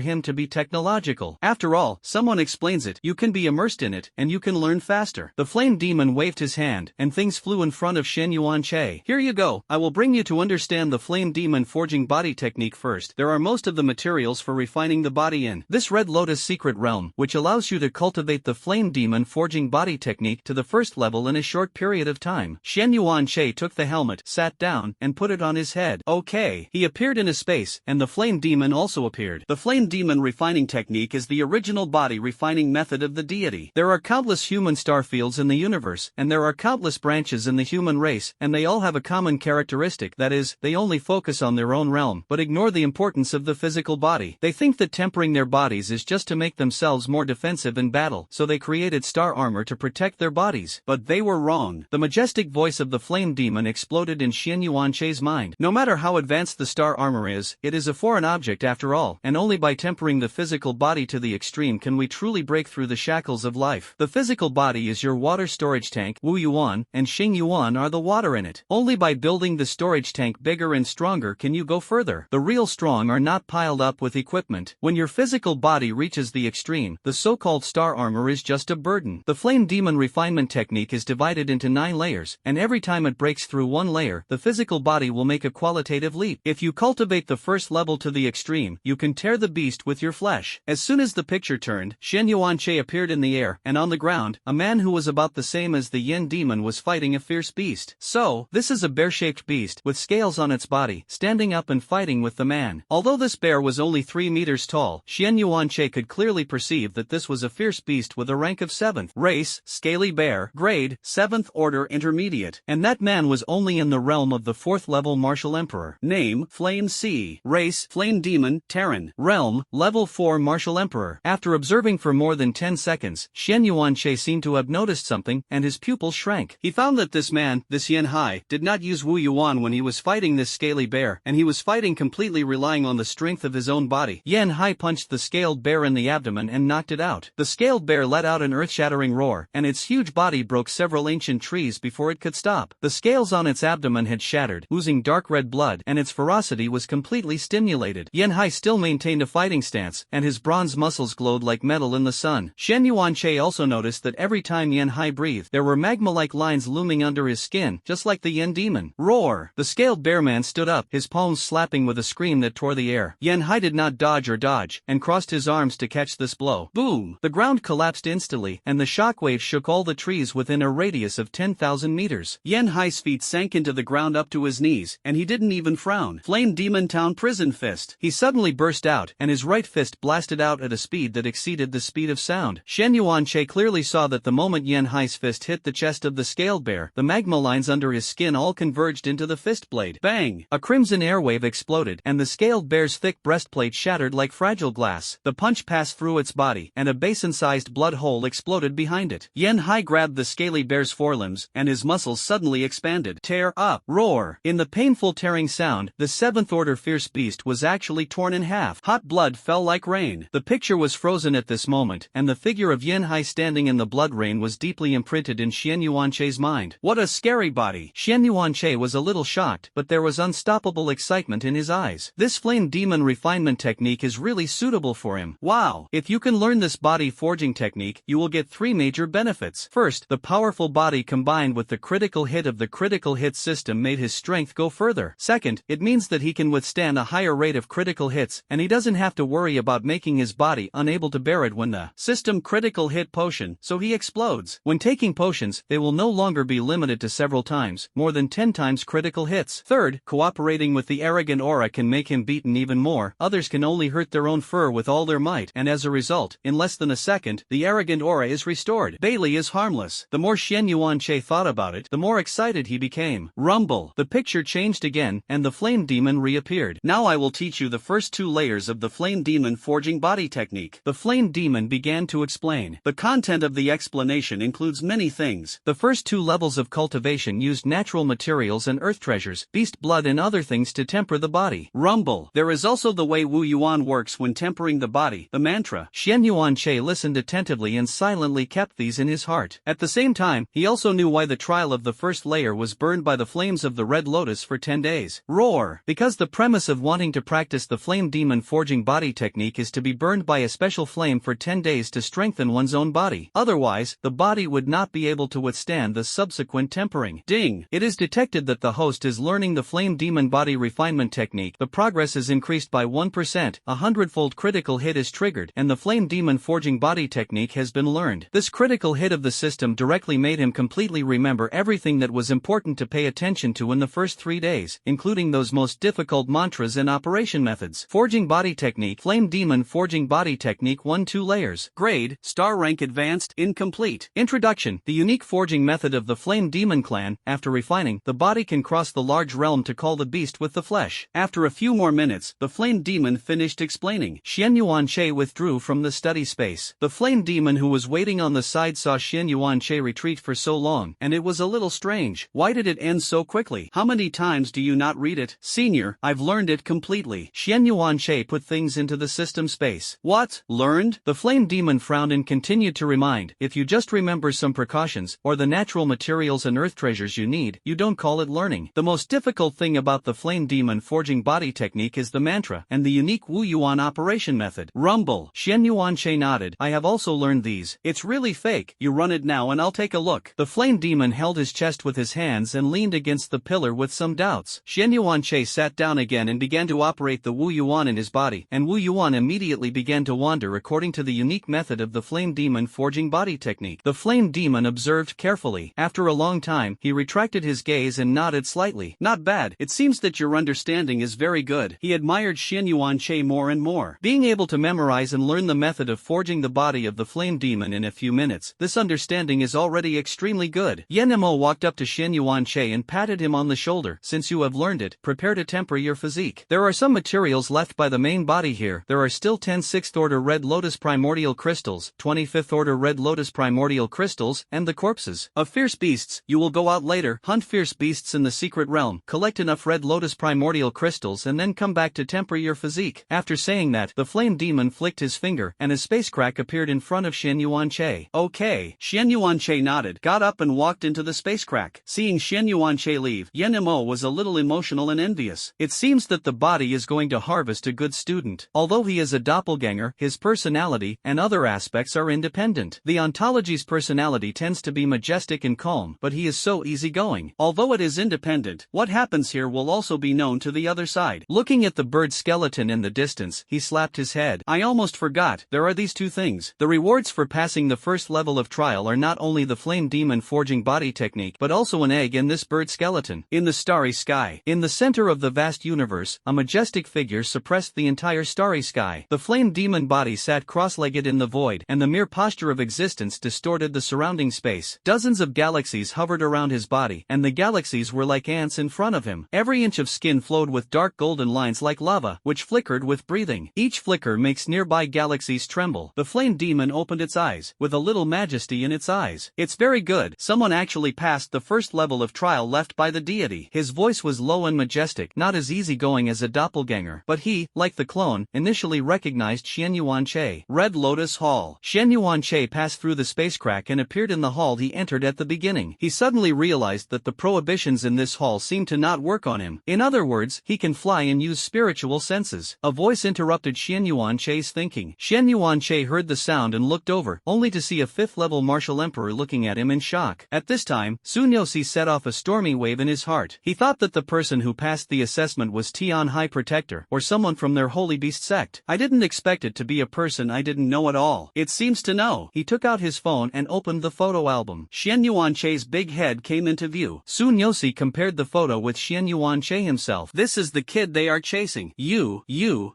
him to be technological. After all, someone explains it, you can be immersed in it, and you can learn faster. The flame demon waved his hand, and things flew in front of Xian Yuanche. Here you go. I will bring you to understand the flame demon forging body technique first. There are most of the materials for refining the body in this Red Lotus secret realm, which allows you to cultivate the flame demon forging body technique to the first level in a short period of time. Xian Yuanche took the helmet, sat down, and put it on his head. Okay. He appeared in a space, and the flame demon also appeared. The flame demon refining technique is the original body refining method of of the deity. There are countless human starfields in the universe, and there are countless branches in the human race, and they all have a common characteristic, that is, they only focus on their own realm, but ignore the importance of the physical body. They think that tempering their bodies is just to make themselves more defensive in battle, so they created star armor to protect their bodies. But they were wrong. The majestic voice of the flame demon exploded in Xian Yuanche's mind. No matter how advanced the star armor is, it is a foreign object after all, and only by tempering the physical body to the extreme can we truly break through the shackles of life. The physical body is your water storage tank, Wu Yuan, and Xing Yuan are the water in it. Only by building the storage tank bigger and stronger can you go further. The real strong are not piled up with equipment. When your physical body reaches the extreme, the so-called star armor is just a burden. The flame demon refinement technique is divided into 9 layers, and every time it breaks through one layer, the physical body will make a qualitative leap. If you cultivate the first level to the extreme, you can tear the beast with your flesh. As soon as the picture turned, Xian Yuanche appeared in the air, and on the ground, a man who was about the same as the yin demon was fighting a fierce beast. So, this is a bear-shaped beast, with scales on its body, standing up and fighting with the man. Although this bear was only 3 meters tall, Xian Yuanche could clearly perceive that this was a fierce beast with a rank of 7th. Race, scaly bear. Grade, 7th order intermediate. And that man was only in the realm of the 4th level martial emperor. Name, Flame C. Race, flame demon, Terran. Realm, level 4 martial emperor. After observing for more than 10 seconds, Xian Yuanche seemed to have noticed something, and his pupils shrank. He found that this man, this Yen Hai, did not use Wu Yuan when he was fighting this scaly bear, and he was fighting completely relying on the strength of his own body. Yen Hai punched the scaled bear in the abdomen and knocked it out. The scaled bear let out an earth-shattering roar, and its huge body broke several ancient trees before it could stop. The scales on its abdomen had shattered, oozing dark red blood, and its ferocity was completely stimulated. Yen Hai still maintained a fighting stance, and his bronze muscles glowed like metal in the sun. Xian Yuanche also noticed that every time Yen Hai breathed, there were magma-like lines looming under his skin, just like the Yen demon. Roar! The scaled bear man stood up, his palms slapping with a scream that tore the air. Yen Hai did not dodge or dodge, and crossed his arms to catch this blow. Boom! The ground collapsed instantly, and the shockwave shook all the trees within a radius of 10,000 meters. Yen Hai's feet sank into the ground up to his knees, and he didn't even frown. Flame Demon Town Prison Fist. He suddenly burst out, and his right fist blasted out at a speed that exceeded the speed of sound. Xian Yuanche clearly saw that the moment Yen Hai's fist hit the chest of the scaled bear, the magma lines under his skin all converged into the fist blade. Bang! A crimson airwave exploded, and the scaled bear's thick breastplate shattered like fragile glass. The punch passed through its body, and a basin-sized blood hole exploded behind it. Yen Hai grabbed the scaly bear's forelimbs, and his muscles suddenly expanded. Tear up! Roar! In the painful tearing sound, the 7th order fierce beast was actually torn in half. Hot blood fell like rain. The picture was frozen at this moment, and the figure of Yen Hai standing in the blood rain was deeply imprinted in Xian Yuanche's mind. What a scary body! Xian Yuanche was a little shocked, but there was unstoppable excitement in his eyes. This flame demon refinement technique is really suitable for him. Wow! If you can learn this body forging technique, you will get 3 major benefits. First, the powerful body combined with the critical hit of the critical hit system made his strength go further. Second, it means that he can withstand a higher rate of critical hits, and he doesn't have to worry about making his body unable to bear it when the system critical hit potion, so he explodes. When taking potions, they will no longer be limited to several times, more than 10 times critical hits. Third, cooperating with the arrogant aura can make him beaten even more. Others can only hurt their own fur with all their might, and as a result, in less than a second, the arrogant aura is restored. Bailey is harmless. The more Xian Yuanche thought about it, the more excited he became. Rumble! The picture changed again, and the flame demon reappeared. Now I will teach you the first 2 layers of the flame demon forging body technique. The flame demon began to explain. The content of the explanation includes many things. The first 2 levels of cultivation used natural materials and earth treasures, beast blood and other things to temper the body. Rumble! There is also the way Wu Yuan works when tempering the body, the mantra. Xian Yuanche listened attentively and silently kept these in his heart. At the same time, he also knew why the trial of the first layer was burned by the flames of the red lotus for 10 days. Roar! Because the premise of wanting to practice the flame demon forging body technique is to be burned by a special flame for 10 days to strengthen one's own body. Otherwise, the body would not be able to withstand the subsequent tempering. Ding! It is detected that the host is learning the flame demon body refinement technique. The progress is increased by 1%, a 100-fold critical hit is triggered, and the flame demon forging body technique has been learned. This critical hit of the system directly made him completely remember everything that was important to pay attention to in the first 3 days, including those most difficult mantras and operation methods. Forging body technique. Flame demon forging body technique 1-2 layers. Grade Grade, Star Rank Advanced, Incomplete. Introduction. The unique forging method of the Flame Demon clan. After refining, the body can cross the large realm to call the beast with the flesh. After a few more minutes, the Flame Demon finished explaining. Xian Yuanche withdrew from the study space. The Flame Demon who was waiting on the side saw Xian Yuanche retreat for so long, and it was a little strange. Why did it end so quickly? How many times do you not read it? Senior, I've learned it completely. Xian Yuanche put things into the system space. What? Learned? The Flame Demon frowned and continued to remind. If you just remember some precautions, or the natural materials and earth treasures you need, you don't call it learning. The most difficult thing about the Flame Demon forging body technique is the mantra, and the unique Wu Yuan operation method. Rumble. Xian Yuanche nodded. I have also learned these. It's really fake. You run it now and I'll take a look. The Flame Demon held his chest with his hands and leaned against the pillar with some doubts. Xian Yuanche sat down again and began to operate the Wu Yuan in his body, and Wu Yuan immediately began to wander according to the unique method of the Flame Demon forging body technique. The Flame Demon observed carefully. After a long time, he retracted his gaze and nodded slightly. Not bad. It seems that your understanding is very good. He admired Xian Yuanche more and more. Being able to memorize and learn the method of forging the body of the Flame Demon in a few minutes, this understanding is already extremely good. Yan Mo walked up to Xian Yuanche and patted him on the shoulder. Since you have learned it, prepare to temper your physique. There are some materials left by the main body here. There are still 10 6th order red lotus primordial crystals, 25th order red lotus primordial crystals, and the corpses of fierce beasts. You will go out later, hunt fierce beasts in the secret realm, collect enough red lotus primordial crystals and then come back to temper your physique. After saying that, the Flame Demon flicked his finger, and a space crack appeared in front of Xian Yuanche. Okay. Xian Yuanche nodded, got up and walked into the space crack. Seeing Xian Yuanche leave, Yan Mo was a little emotional and envious. It seems that the body is going to harvest a good student. Although he is a doppelganger, his personality and other aspects are independent. The ontology's personality tends to be majestic and calm, but he is so easygoing. Although it is independent, what happens here will also be known to the other side. Looking at the bird skeleton in the distance, he slapped his head. I almost forgot, there are these two things. The rewards for passing the first level of trial are not only the Flame Demon forging body technique, but also an egg in this bird skeleton. In the starry sky, in the center of the vast universe, a majestic figure suppressed the entire starry sky. The Flame Demon body sat cross-legged in the void, and the mere posture of existence distorted the surrounding space. Dozens of galaxies hovered around his body, and the galaxies were like ants in front of him. Every inch of skin flowed with dark golden lines like lava, which flickered with breathing. Each flicker makes nearby galaxies tremble. The Flame Demon opened its eyes, with a little majesty in its eyes. It's very good. Someone actually passed the first level of trial left by the deity. His voice was low and majestic, not as easygoing as a doppelganger, but he, like the clone, initially recognized Xian Yuanche. Red Lotus Hall. Xian Yuanche passed through the space crack and appeared in the hall he entered at the beginning. He suddenly realized that the prohibitions in this hall seemed to not work on him. In other words, he can fly and use spiritual senses. A voice interrupted Xian Yuanche's thinking. Xian Yuanche heard the sound and looked over, only to see a 5th level martial emperor looking at him in shock. At this time, Sunyosi set off a stormy wave in his heart. He thought that the person who passed the assessment was Tian High Protector, or someone from their Holy Beast sect. I didn't expect it to be a person I didn't know at all. It seems to know. He took out his phone and opened the photo album. Xian Yuanche's big head came into view. Sunyosi compared the photo with Xian Yuanche himself. This is the kid they are chasing. You,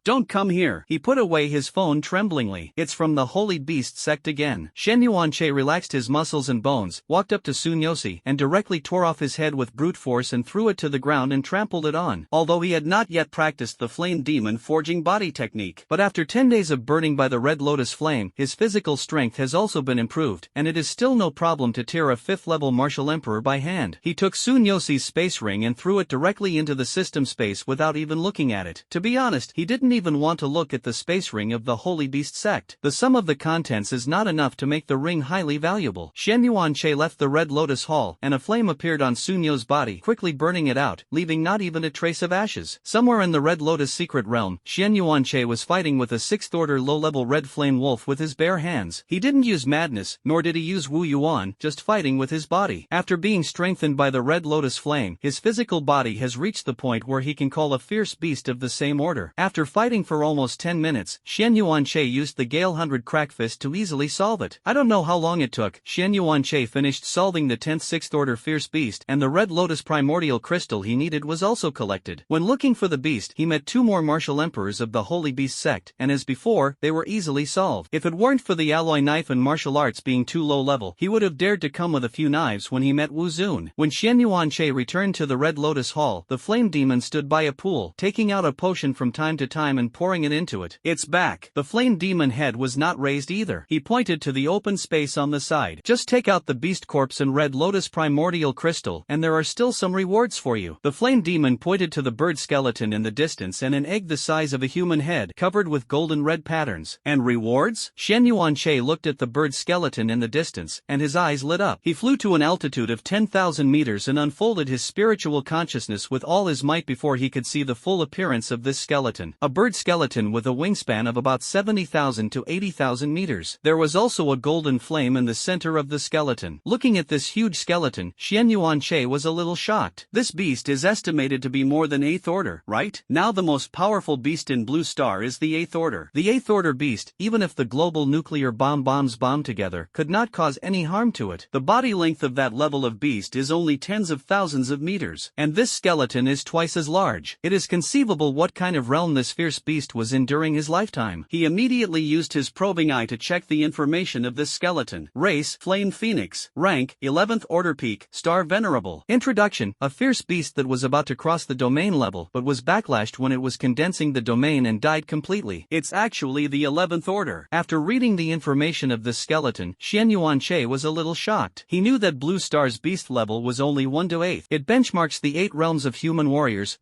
don't come here. He put away his phone tremblingly. It's from the Holy Beast sect again. Xian Yuanche relaxed his muscles and bones, walked up to Sunyosi, and directly tore off his head with brute force and threw it to the ground and trampled it on. Although he had not yet practiced the Flame Demon forging body technique, but after 10 days of burning by the Red Lotus flame, his physical strength has also been improved, and it is still no problem to tear a 5th level martial emperor by hand. He took Sunyosi's space ring and threw it directly into the system space without even looking at it. To be honest, he didn't even want to look at the space ring of the Holy Beast sect. The sum of the contents is not enough to make the ring highly valuable. Xian Yuanche left the Red Lotus Hall, and a flame appeared on Sunyo's body, quickly burning it out, leaving not even a trace of ashes. Somewhere in the Red Lotus secret realm, Xian Yuanche was fighting with a 6th order low-level red flame wolf with his bare hands. He didn't use madness, nor did he use Wu Yuan, just fighting with his body. After being strengthened by the Red Lotus flame, his physical body has reached the point where he can call a fierce beast of the same order. After fighting for almost 10 minutes, Xian Yuanche used the Gale 100 crack fist to easily solve it. I don't know how long it took. Xian Yuanche finished solving the 10th 6th order fierce beast, and the Red Lotus primordial crystal he needed was also collected. When looking for the beast, he met 2 more martial emperors of the Holy Beast sect, and as before, they were easily solved. If it weren't for the alloy knife and martial arts being too low level, he would have dared to come with a few knives when he met Wu Zun. When Xian Yuanche returned to the Red Lotus Hall, the flame demon stood by a pool, taking out a potion from time to time and pouring it into it. Its back. The flame demon head was not raised either. He pointed to the open space on the side. Just take out the beast corpse and Red Lotus primordial crystal, and there are still some rewards for you. The flame demon pointed to the bird skeleton in the distance and an egg the size of a human head, covered with golden red patterns. And rewards? Xian Yuanche looked at the bird skeleton in the distance, and his eyes lit up. He flew to an altitude of 10,000 meters and unfolded his spiritual consciousness with all his might before he could see the full appearance of this skeleton. A bird skeleton with a wingspan of about 70,000 to 80,000 meters. There was also a golden flame in the center of the skeleton. Looking at this huge skeleton, Xian Yuanche was a little shocked. This beast is estimated to be more than 8th order, right? Now the most powerful beast in Blue Star is the 8th order. The 8th order beast, even if the global nuclear bombs bomb together, could not cause any harm to it. The body length of that level of beast is only tens of thousands of meters, and this skeleton is twice as large. It is conceivable what kind of realm this fierce beast was in during his lifetime. He immediately used his probing eye to check the information of this skeleton. Race, Flame Phoenix. Rank, 11th Order Peak, Star Venerable. Introduction, a fierce beast that was about to cross the domain level but was backlashed when it was condensing the domain and died completely. It's actually the 11th Order. After reading the information of this skeleton, Xian Yuanche was a little shocked. He knew that Blue Star's beast level was only 1 to 8. It benchmarks the 8 realms of human warriors,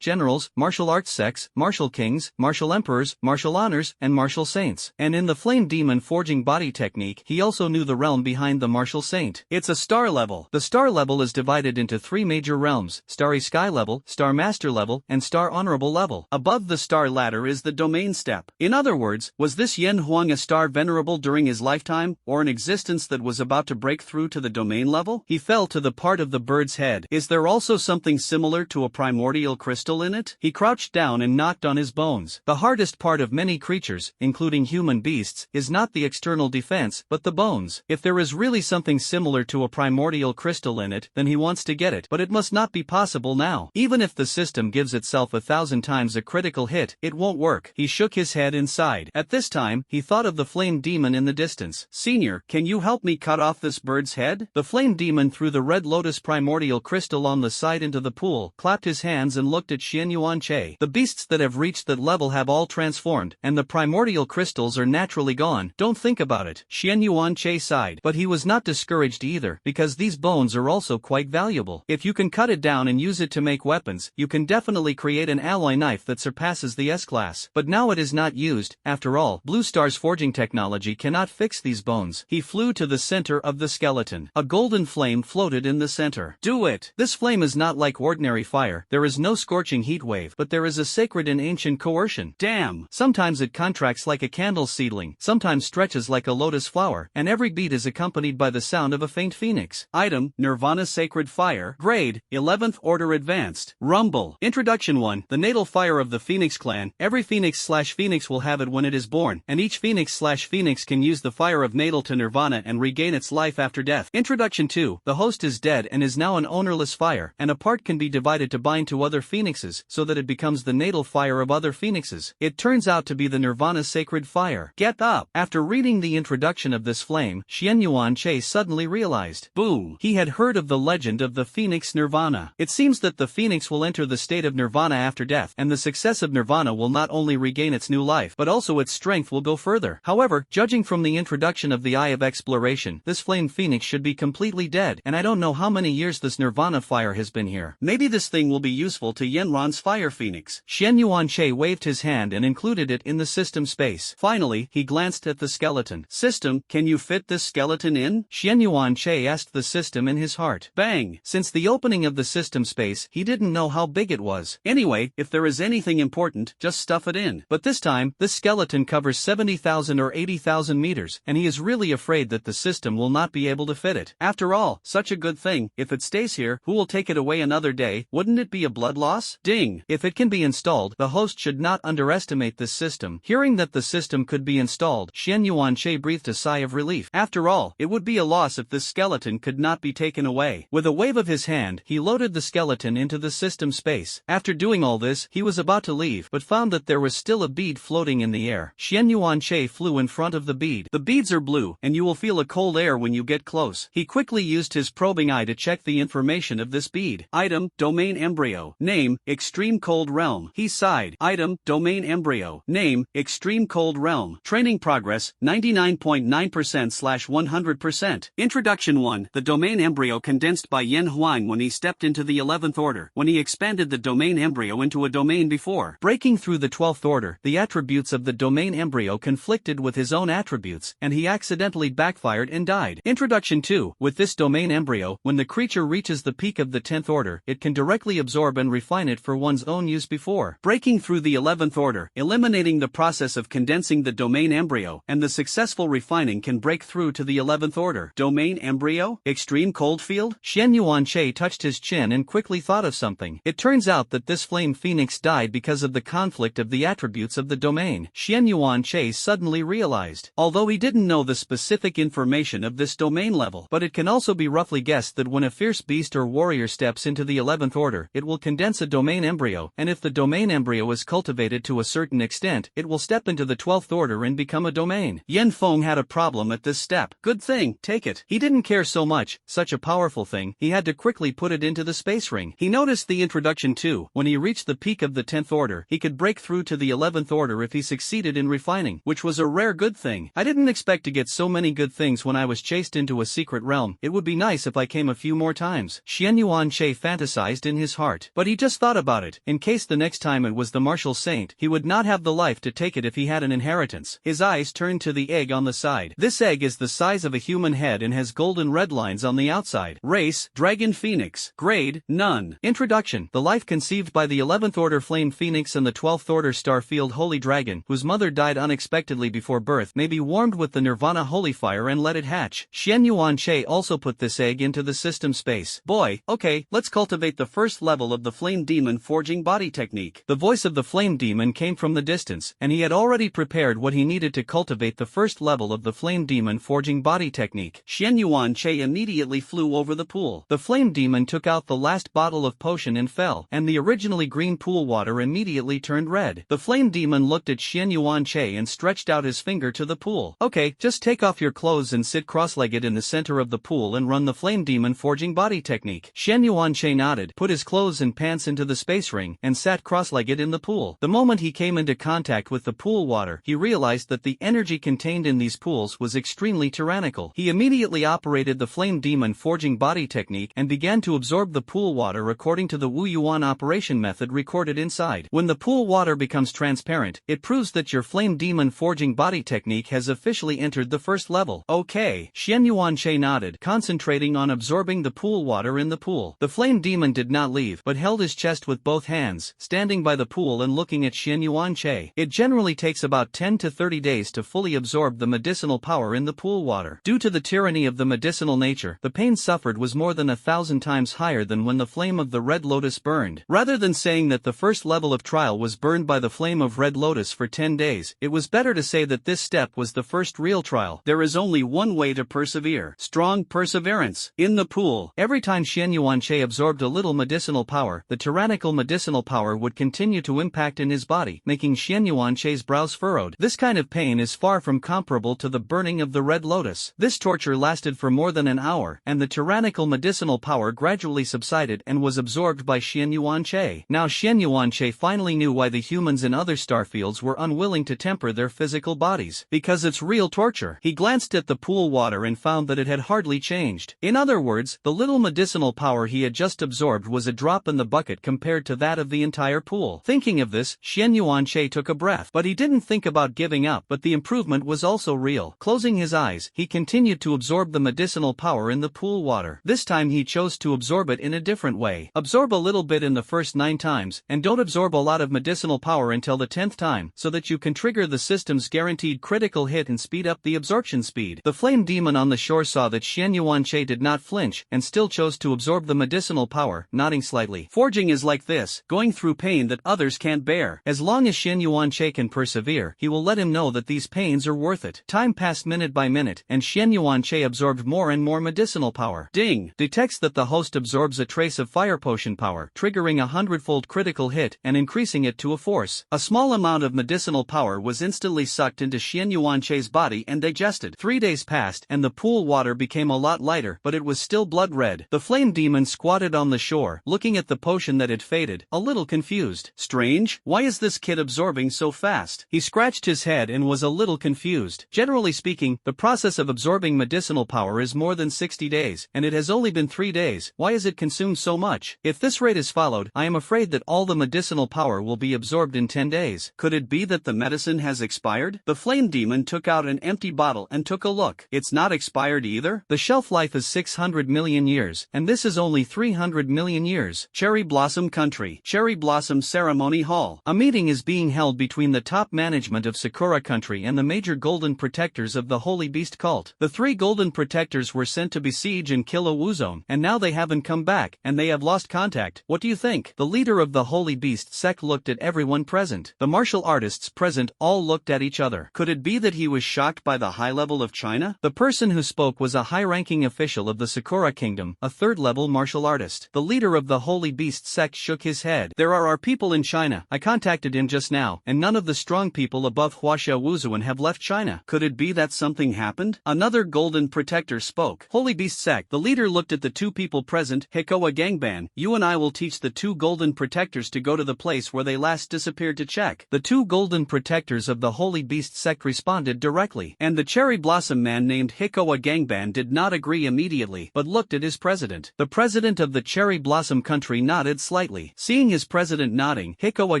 generals, martial arts sects, martial kings, martial emperors, martial honors, and martial saints. And in the flame demon forging body technique, he also knew the realm behind the martial saint. It's a star level. The star level is divided into 3 major realms: Starry Sky level, Star Master level, and Star Honorable level. Above the star ladder is the domain step. In other words, was this Yen Huang a star venerable during his lifetime, or an existence that was about to break through to the domain level? He fell to the part of the bird's head. Is there also something similar to a primordial crystal in it? He crouched down and knocked on his bones. The hardest part of many creatures, including human beasts, is not the external defense, but the bones. If there is really something similar to a primordial crystal in it, then he wants to get it, but it must not be possible now. Even if the system gives itself 1,000 times a critical hit, it won't work. He shook his head inside. At this time, he thought of the flame demon in the distance. Senior, can you help me cut off this bird's head? The flame demon threw the red lotus primordial crystal on the side into the pool, clapped his hands and looked at Xian Yuanche. The beasts that have reached that level have all transformed, and the primordial crystals are naturally gone. Don't think about it. Xian Yuanche sighed. But he was not discouraged either, because these bones are also quite valuable. If you can cut it down and use it to make weapons, you can definitely create an alloy knife that surpasses the S-class. But now it is not used. After all, Blue Star's forging technology cannot fix these bones. He flew to the center of the skeleton. A golden flame floated in the center. Do it! This flame is not like ordinary fire. There is no scorching heat wave, but there is a sacred and ancient coercion. Damn! Sometimes it contracts like a candle seedling, sometimes stretches like a lotus flower, and every beat is accompanied by the sound of a faint phoenix. Item, Nirvana Sacred Fire. Grade, 11th Order Advanced. Rumble. Introduction 1. The natal fire of the Phoenix clan. Every Phoenix/Phoenix will have it when it is born, and each Phoenix/Phoenix can use the fire of natal to Nirvana and regain its life after death. Introduction 2. The host is dead and is now an ownerless fire, and a part can be divided to bind to other phoenixes, so that it becomes the natal fire of other phoenixes. It turns out to be the Nirvana Sacred Fire. Get up! After reading the introduction of this flame, Xian Yuanche suddenly realized. Boom! He had heard of the legend of the Phoenix Nirvana. It seems that the Phoenix will enter the state of Nirvana after death, and the success of Nirvana will not only regain its new life, but also its strength will go further. However, judging from the introduction of the Eye of Exploration, this flame Phoenix should be completely dead, and I don't know how many years this Nirvana fire has been here. Maybe this thing will be useful to Yenron's Fire Phoenix. Xian Yuanche waved his hand and included it in the system space. Finally, he glanced at the skeleton. System, can you fit this skeleton in? Xian Yuanche asked the system in his heart. Bang! Since the opening of the system space, he didn't know how big it was. Anyway, if there is anything important, just stuff it in. But this time, this skeleton covers 70,000 or 80,000 meters, and he is really afraid that the system will not be able to fit it. After all, such a good thing, if it stays here, who will take it away another day? Wouldn't it be a blood loss? Ding! If it can be installed, the host should not underestimate this system. Hearing that the system could be installed, Xian Yuanche breathed a sigh of relief. After all, it would be a loss if this skeleton could not be taken away. With a wave of his hand, he loaded the skeleton into the system space. After doing all this, he was about to leave, but found that there was still a bead floating in the air. Xian Xian Yuanche flew in front of the bead. The beads are blue, and you will feel a cold air when you get close. He quickly used his probing eye to check the information of this bead. Item, domain embryo. Name, extreme cold realm. He sighed. Item, domain embryo. Name, extreme cold realm. Training progress, 99.9%/100%. Introduction 1. The domain embryo condensed by Yen Huang when he stepped into the 11th order, when he expanded the domain embryo into a domain before breaking through the 12th order. The attributes of the domain embryo conflicted with his own attributes, and he accidentally backfired and died. Introduction 2. With this domain embryo, when the creature reaches the peak of the 10th order, it can directly absorb and refine it for one's own use before breaking through the 11th order, eliminating the process of condensing the domain embryo, and the successful refining can break through to the 11th order. Domain embryo? Extreme cold field? Xian Yuanche touched his chin and quickly thought of something. It turns out that this flame phoenix died because of the conflict of the attributes of the domain. Xian Yuanche suddenly realized, although he didn't know the specific information of this domain level, but it can also be roughly guessed that when a fierce beast or warrior steps into the 11th order, it will condense a domain embryo, and if the domain embryo is cultivated to a certain extent, it will step into the 12th order and become a domain. Yen Feng had a problem at this step. Good thing, take it. He didn't care so much, such a powerful thing, he had to quickly put it into the space ring. He noticed the introduction too. When he reached the peak of the 10th order, he could break through to the 11th order if he succeeded in refining, which was a rare good thing. I didn't expect to get so many good things when I was chased into a secret realm. It would be nice if I came a few more times. Xian Yuanche fantasized in his heart. But he just thought about it. In case the next time it was the martial saint, he would not have the life to take it if he had an inheritance. His eyes turned to the egg on the side. This egg is the size of a human head and has golden red lines on the outside. Race, Dragon Phoenix. Grade, none. Introduction. The life conceived by the 11th order Flame Phoenix and the 12th order Starfield Holy Dragon, whose mother died unexpectedly before birth, may be warmed with the Nirvana Holy Fire and let it hatch. Xian Yuanche also put this egg into the system space. Boy, okay, let's cultivate the first level of the Flame Demon Forging Body Technique. The voice of the Flame Demon came from the distance, and he had already prepared what he needed to cultivate the first level of the Flame Demon Forging Body Technique. Xian Yuanche immediately flew over the pool. The Flame Demon took out the last bottle of potion and fell, and the originally green pool water immediately turned red. The Flame Demon looked at Xian Yuanche and stretched out his finger to the pool. Okay, just take off your clothes and sit cross-legged in the center of the pool and run the Flame Demon Forging Body Technique. Xian Yuanche nodded, put his clothes and pants into the space ring, and sat cross-legged in the pool. The moment he came into contact with the pool water, he realized that the energy contained in these pools was extremely tyrannical. He immediately operated the Flame Demon Forging Body Technique and began to absorb the pool water according to the Wu Yuan operation method recorded inside. When the pool water becomes transparent, it proves that your Flame Demon Forging Body Technique has officially entered the first level. Okay. Xian Yuanche nodded, concentrating on absorbing the pool water in the pool. The Flame Demon did not leave, but held his chest with both hands, standing by the pool and looking at Xian Yuanche. It generally takes about 10 to 30 days to fully absorb the medicinal power in the pool water. Due to the tyranny of the medicinal nature, the pain suffered was more than 1,000 times higher than when the flame of the Red Lotus burned. Rather than saying that the first level of trial was burned by the flame of Red Lotus for 10 days, it was better to say that this step was the first real trial. There is only one way to persevere. Strong perseverance. In the pool, every time Xian Yuanche absorbed a little medicinal power, the tyrannical medicinal power would continue to impact in his body, making Xian Yuanche's brows furrowed. This kind of pain is far from comparable to the burning of the Red Lotus. This torture lasted for more than an hour, and the tyrannical medicinal power gradually subsided and was absorbed by Xian Yuanche. Now Xian Yuanche finally knew why the humans in other starfields were unwilling to temper their physical bodies. Because it's real torture. He glanced at the pool water and found that it had hardly changed. In other words, the little medicinal power he had just absorbed was a drop in the bucket compared to that of the entire pool. Thinking of this, Xian Yuanche took a breath, but he didn't think about giving up. But the improvement was also real. Closing his eyes, he continued to absorb the medicinal power in the pool water. This time he chose to absorb it in a different way. Absorb a little bit in the first 9 times, and don't absorb a lot of medicinal power until the 10th time, so that you can trigger the system's guaranteed critical hit and speed up the absorption speed. The Flame Demon on the shore saw that Xian Yuanche did not flinch, and still chose to absorb the medicinal power, nodding slightly. Forging is like this, going through pain that others can't bear. As long as Xian Yuanche can persevere, he will let him know that these pains are worth it. Time passed minute by minute, and Xian Yuanche absorbed more and more medicinal power. Ding! Detects that the host absorbs a trace of fire potion power, triggering a 100-fold critical hit and increasing it to a force. A small amount of medicinal power was instantly sucked into Xian Yuanche's body and digested. 3 days passed and the pool water became a lot lighter, but it was still blood red. The flame demon squatted on the shore, looking at the potion that had faded, a little confused. Strange, why is this kid absorbing so fast? He scratched his head and was a little confused. Generally speaking, the process of absorbing medicinal power is more than 60 days, and it has only been 3 days. Why is it consumed so much? If this rate is followed, I am afraid that all the medicinal power will be absorbed in 10 days. Could it be that the medicine has expired? The flame demon took out an empty bottle and took a look. It's not expired either. The shelf life is 600 million years, and this is only 300 million years. Cherry Blossom Country. Cherry Blossom Ceremony Hall. A meeting is being held between the top management of Sakura Country and the major golden protectors of the Holy Beast cult. The 3 golden protectors were sent to besiege and kill a Wuzone, and now they haven't come back, and they have lost contact. What do you think? The leader of the Holy Beast sect looked at everyone present. The martial artists present all looked at each other. Could it be that he was shocked by the high level of China? The person who spoke was a high-ranking official of the Sakura Kingdom, a third-level martial artist. The leader of the Holy Beast sect shook his head. There are our people in China. I contacted him just now, and none of the strong people above Huaxia Wuzuan have left China. Could it be that something happened? Another golden protector spoke. Holy Beast sect. The leader looked at the 2 people present. Hikoa Gangban, you and I will teach the 2 golden protectors to go to the place where they last disappeared to check. The 2 golden protectors of the Holy Beast sect responded directly, and the cherry blossom man named Hikoa Gangban did not agree immediately, but looked at his president. The president of the cherry blossom country nodded slightly. Seeing his president nodding, Hikoa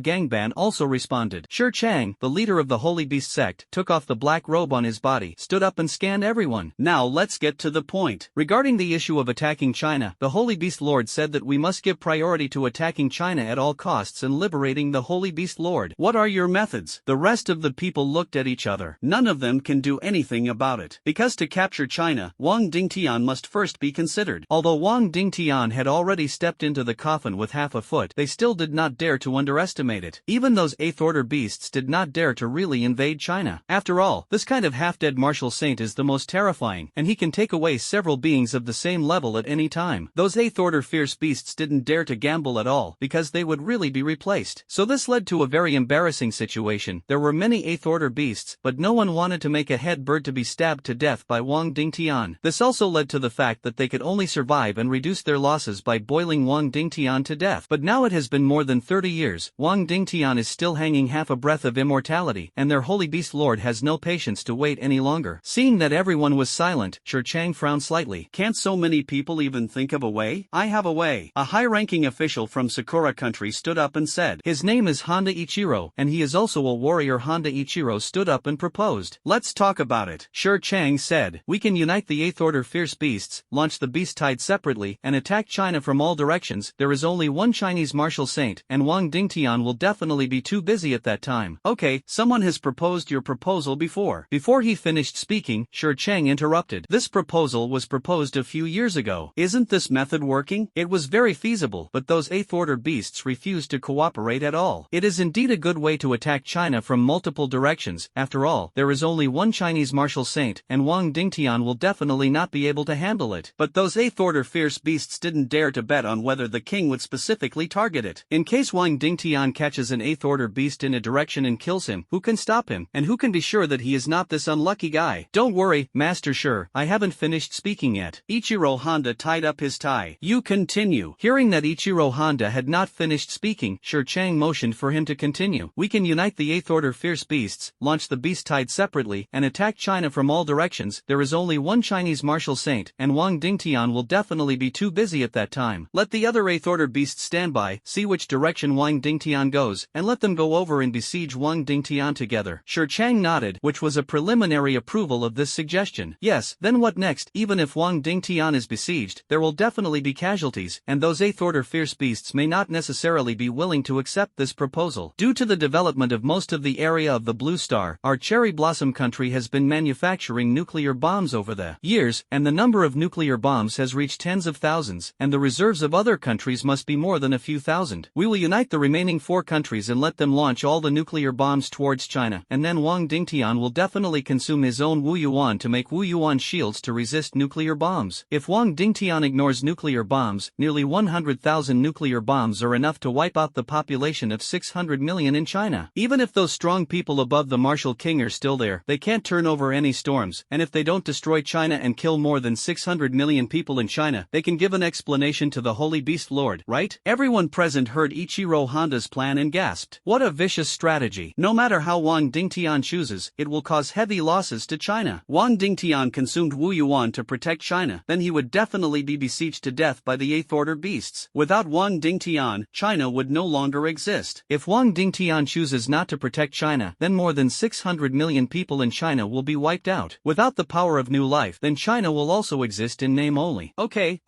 Gangban also responded. Shi Chang, the leader of the Holy Beast sect, took off the black robe on his body, stood up and scanned everyone. Now let's get to the point. Regarding the issue of attacking China, the Holy Beast Lord said that we must give priority to attacking China at all costs and liberating the Holy Beast Lord. What are your methods? The rest of the people looked at each other. None of them can do anything about it. Because to capture China, Wang Dingtian must first be considered. Although Wang Dingtian had already stepped into the coffin with half a foot, they still did not dare to underestimate it. Even those 8th order beasts did not dare to really invade China. After all, this kind of half-dead martial saint is the most terrifying, and he can take away several beings of the same level at any time. Those 8th order fierce beasts didn't dare to gamble at all, because they would really be replaced. So this led to a very embarrassing situation. There were many 8th order beasts, but no one wanted to make a head bird to be stabbed to death by Wang Dingtian. This also led to the fact that they could only survive and reduce their losses by boiling Wang Dingtian to death. But now it has been more than 30 years, Wang Dingtian is still hanging half a breath of immortality, and their Holy Beast Lord has no patience to wait any longer. Seeing that everyone was silent, Shi Chang frowned slightly. Can't so many people even think of a way? I have a way. A high-ranking official from Sakura Country stood up and said. His name is Honda Ichiro, and he is also a warrior. Honda Ichiro stood up and proposed. Let's talk about it. Shi Chang said. We can unite the 8th order fierce beasts, launch the beast tide separately, and attack China from all directions. There is only one Chinese martial saint, and Wang Dingtian will definitely be too busy at that time. Okay, someone has proposed your proposal before. Before he finished speaking, Shi Chang interrupted. This proposal was proposed a few years ago. Isn't this method working? It was very feasible, but those 8th order beasts refused to cooperate at all. It is indeed a good way to attack China from multiple directions. After all, there is only one Chinese martial saint, and Wang Dingtian will definitely not be able to handle it. But those 8th order fierce beasts didn't dare to bet on whether the king would specifically target it. In case Wang Dingtian catches an 8th order beast in a direction and kills him, who can stop him? And who can be sure that he is not this unlucky guy? Don't worry, Master Shi, I haven't finished speaking yet. Ichiro Honda tied up his tie. You continue. Hearing that Ichiro Honda had not finished speaking, Shi Chang motioned for him to continue. We can unite the 8th order fierce beasts, launch the beast tide separately, and attack China from all directions. There is only one Chinese martial saint, and Wang Dingtian will definitely be too busy at that time. Let the other 8th order beasts stand by, see which direction Wang Dingtian goes, and let them go over and besiege Wang Dingtian together. Shi Chang nodded, which was a preliminary approval of this suggestion. Yes, then what next? Even if Wang Dingtian is besieged, there will definitely be casualties, and those 8th order fierce beasts may not necessarily be willing to accept this proposal. Due to the development of most of the area of the Blue Star, our Cherry Blossom country has been manufacturing nuclear bombs over the years, and the number of nuclear bombs has reached tens of thousands, and the reserves of other countries must be more than a few thousand. We will unite the remaining 4 countries and let them launch all the nuclear bombs towards China, and then Wang Dingtian will definitely consume his own Wu Yuan to make Wu Yuan shields to resist nuclear bombs. If Wang Dingtian ignores nuclear bombs, nearly 100,000 nuclear bombs are enough to wipe out the population of 600 million in China. Even if those strong strong people above the martial king are still there, they can't turn over any storms, and if they don't destroy China and kill more than 600 million people in China, they can give an explanation to the Holy Beast Lord, right? Everyone present heard Ichiro Honda's plan and gasped. What a vicious strategy. No matter how Wang Dingtian chooses, it will cause heavy losses to China. Wang Dingtian consumed Wu Yuan to protect China, then he would definitely be besieged to death by the 8th Order beasts. Without Wang Dingtian, China would no longer exist. If Wang Dingtian chooses not to protect China, then more than 600 million people in China will be wiped out. Without the power of new life, then China will also exist in name only. Okay.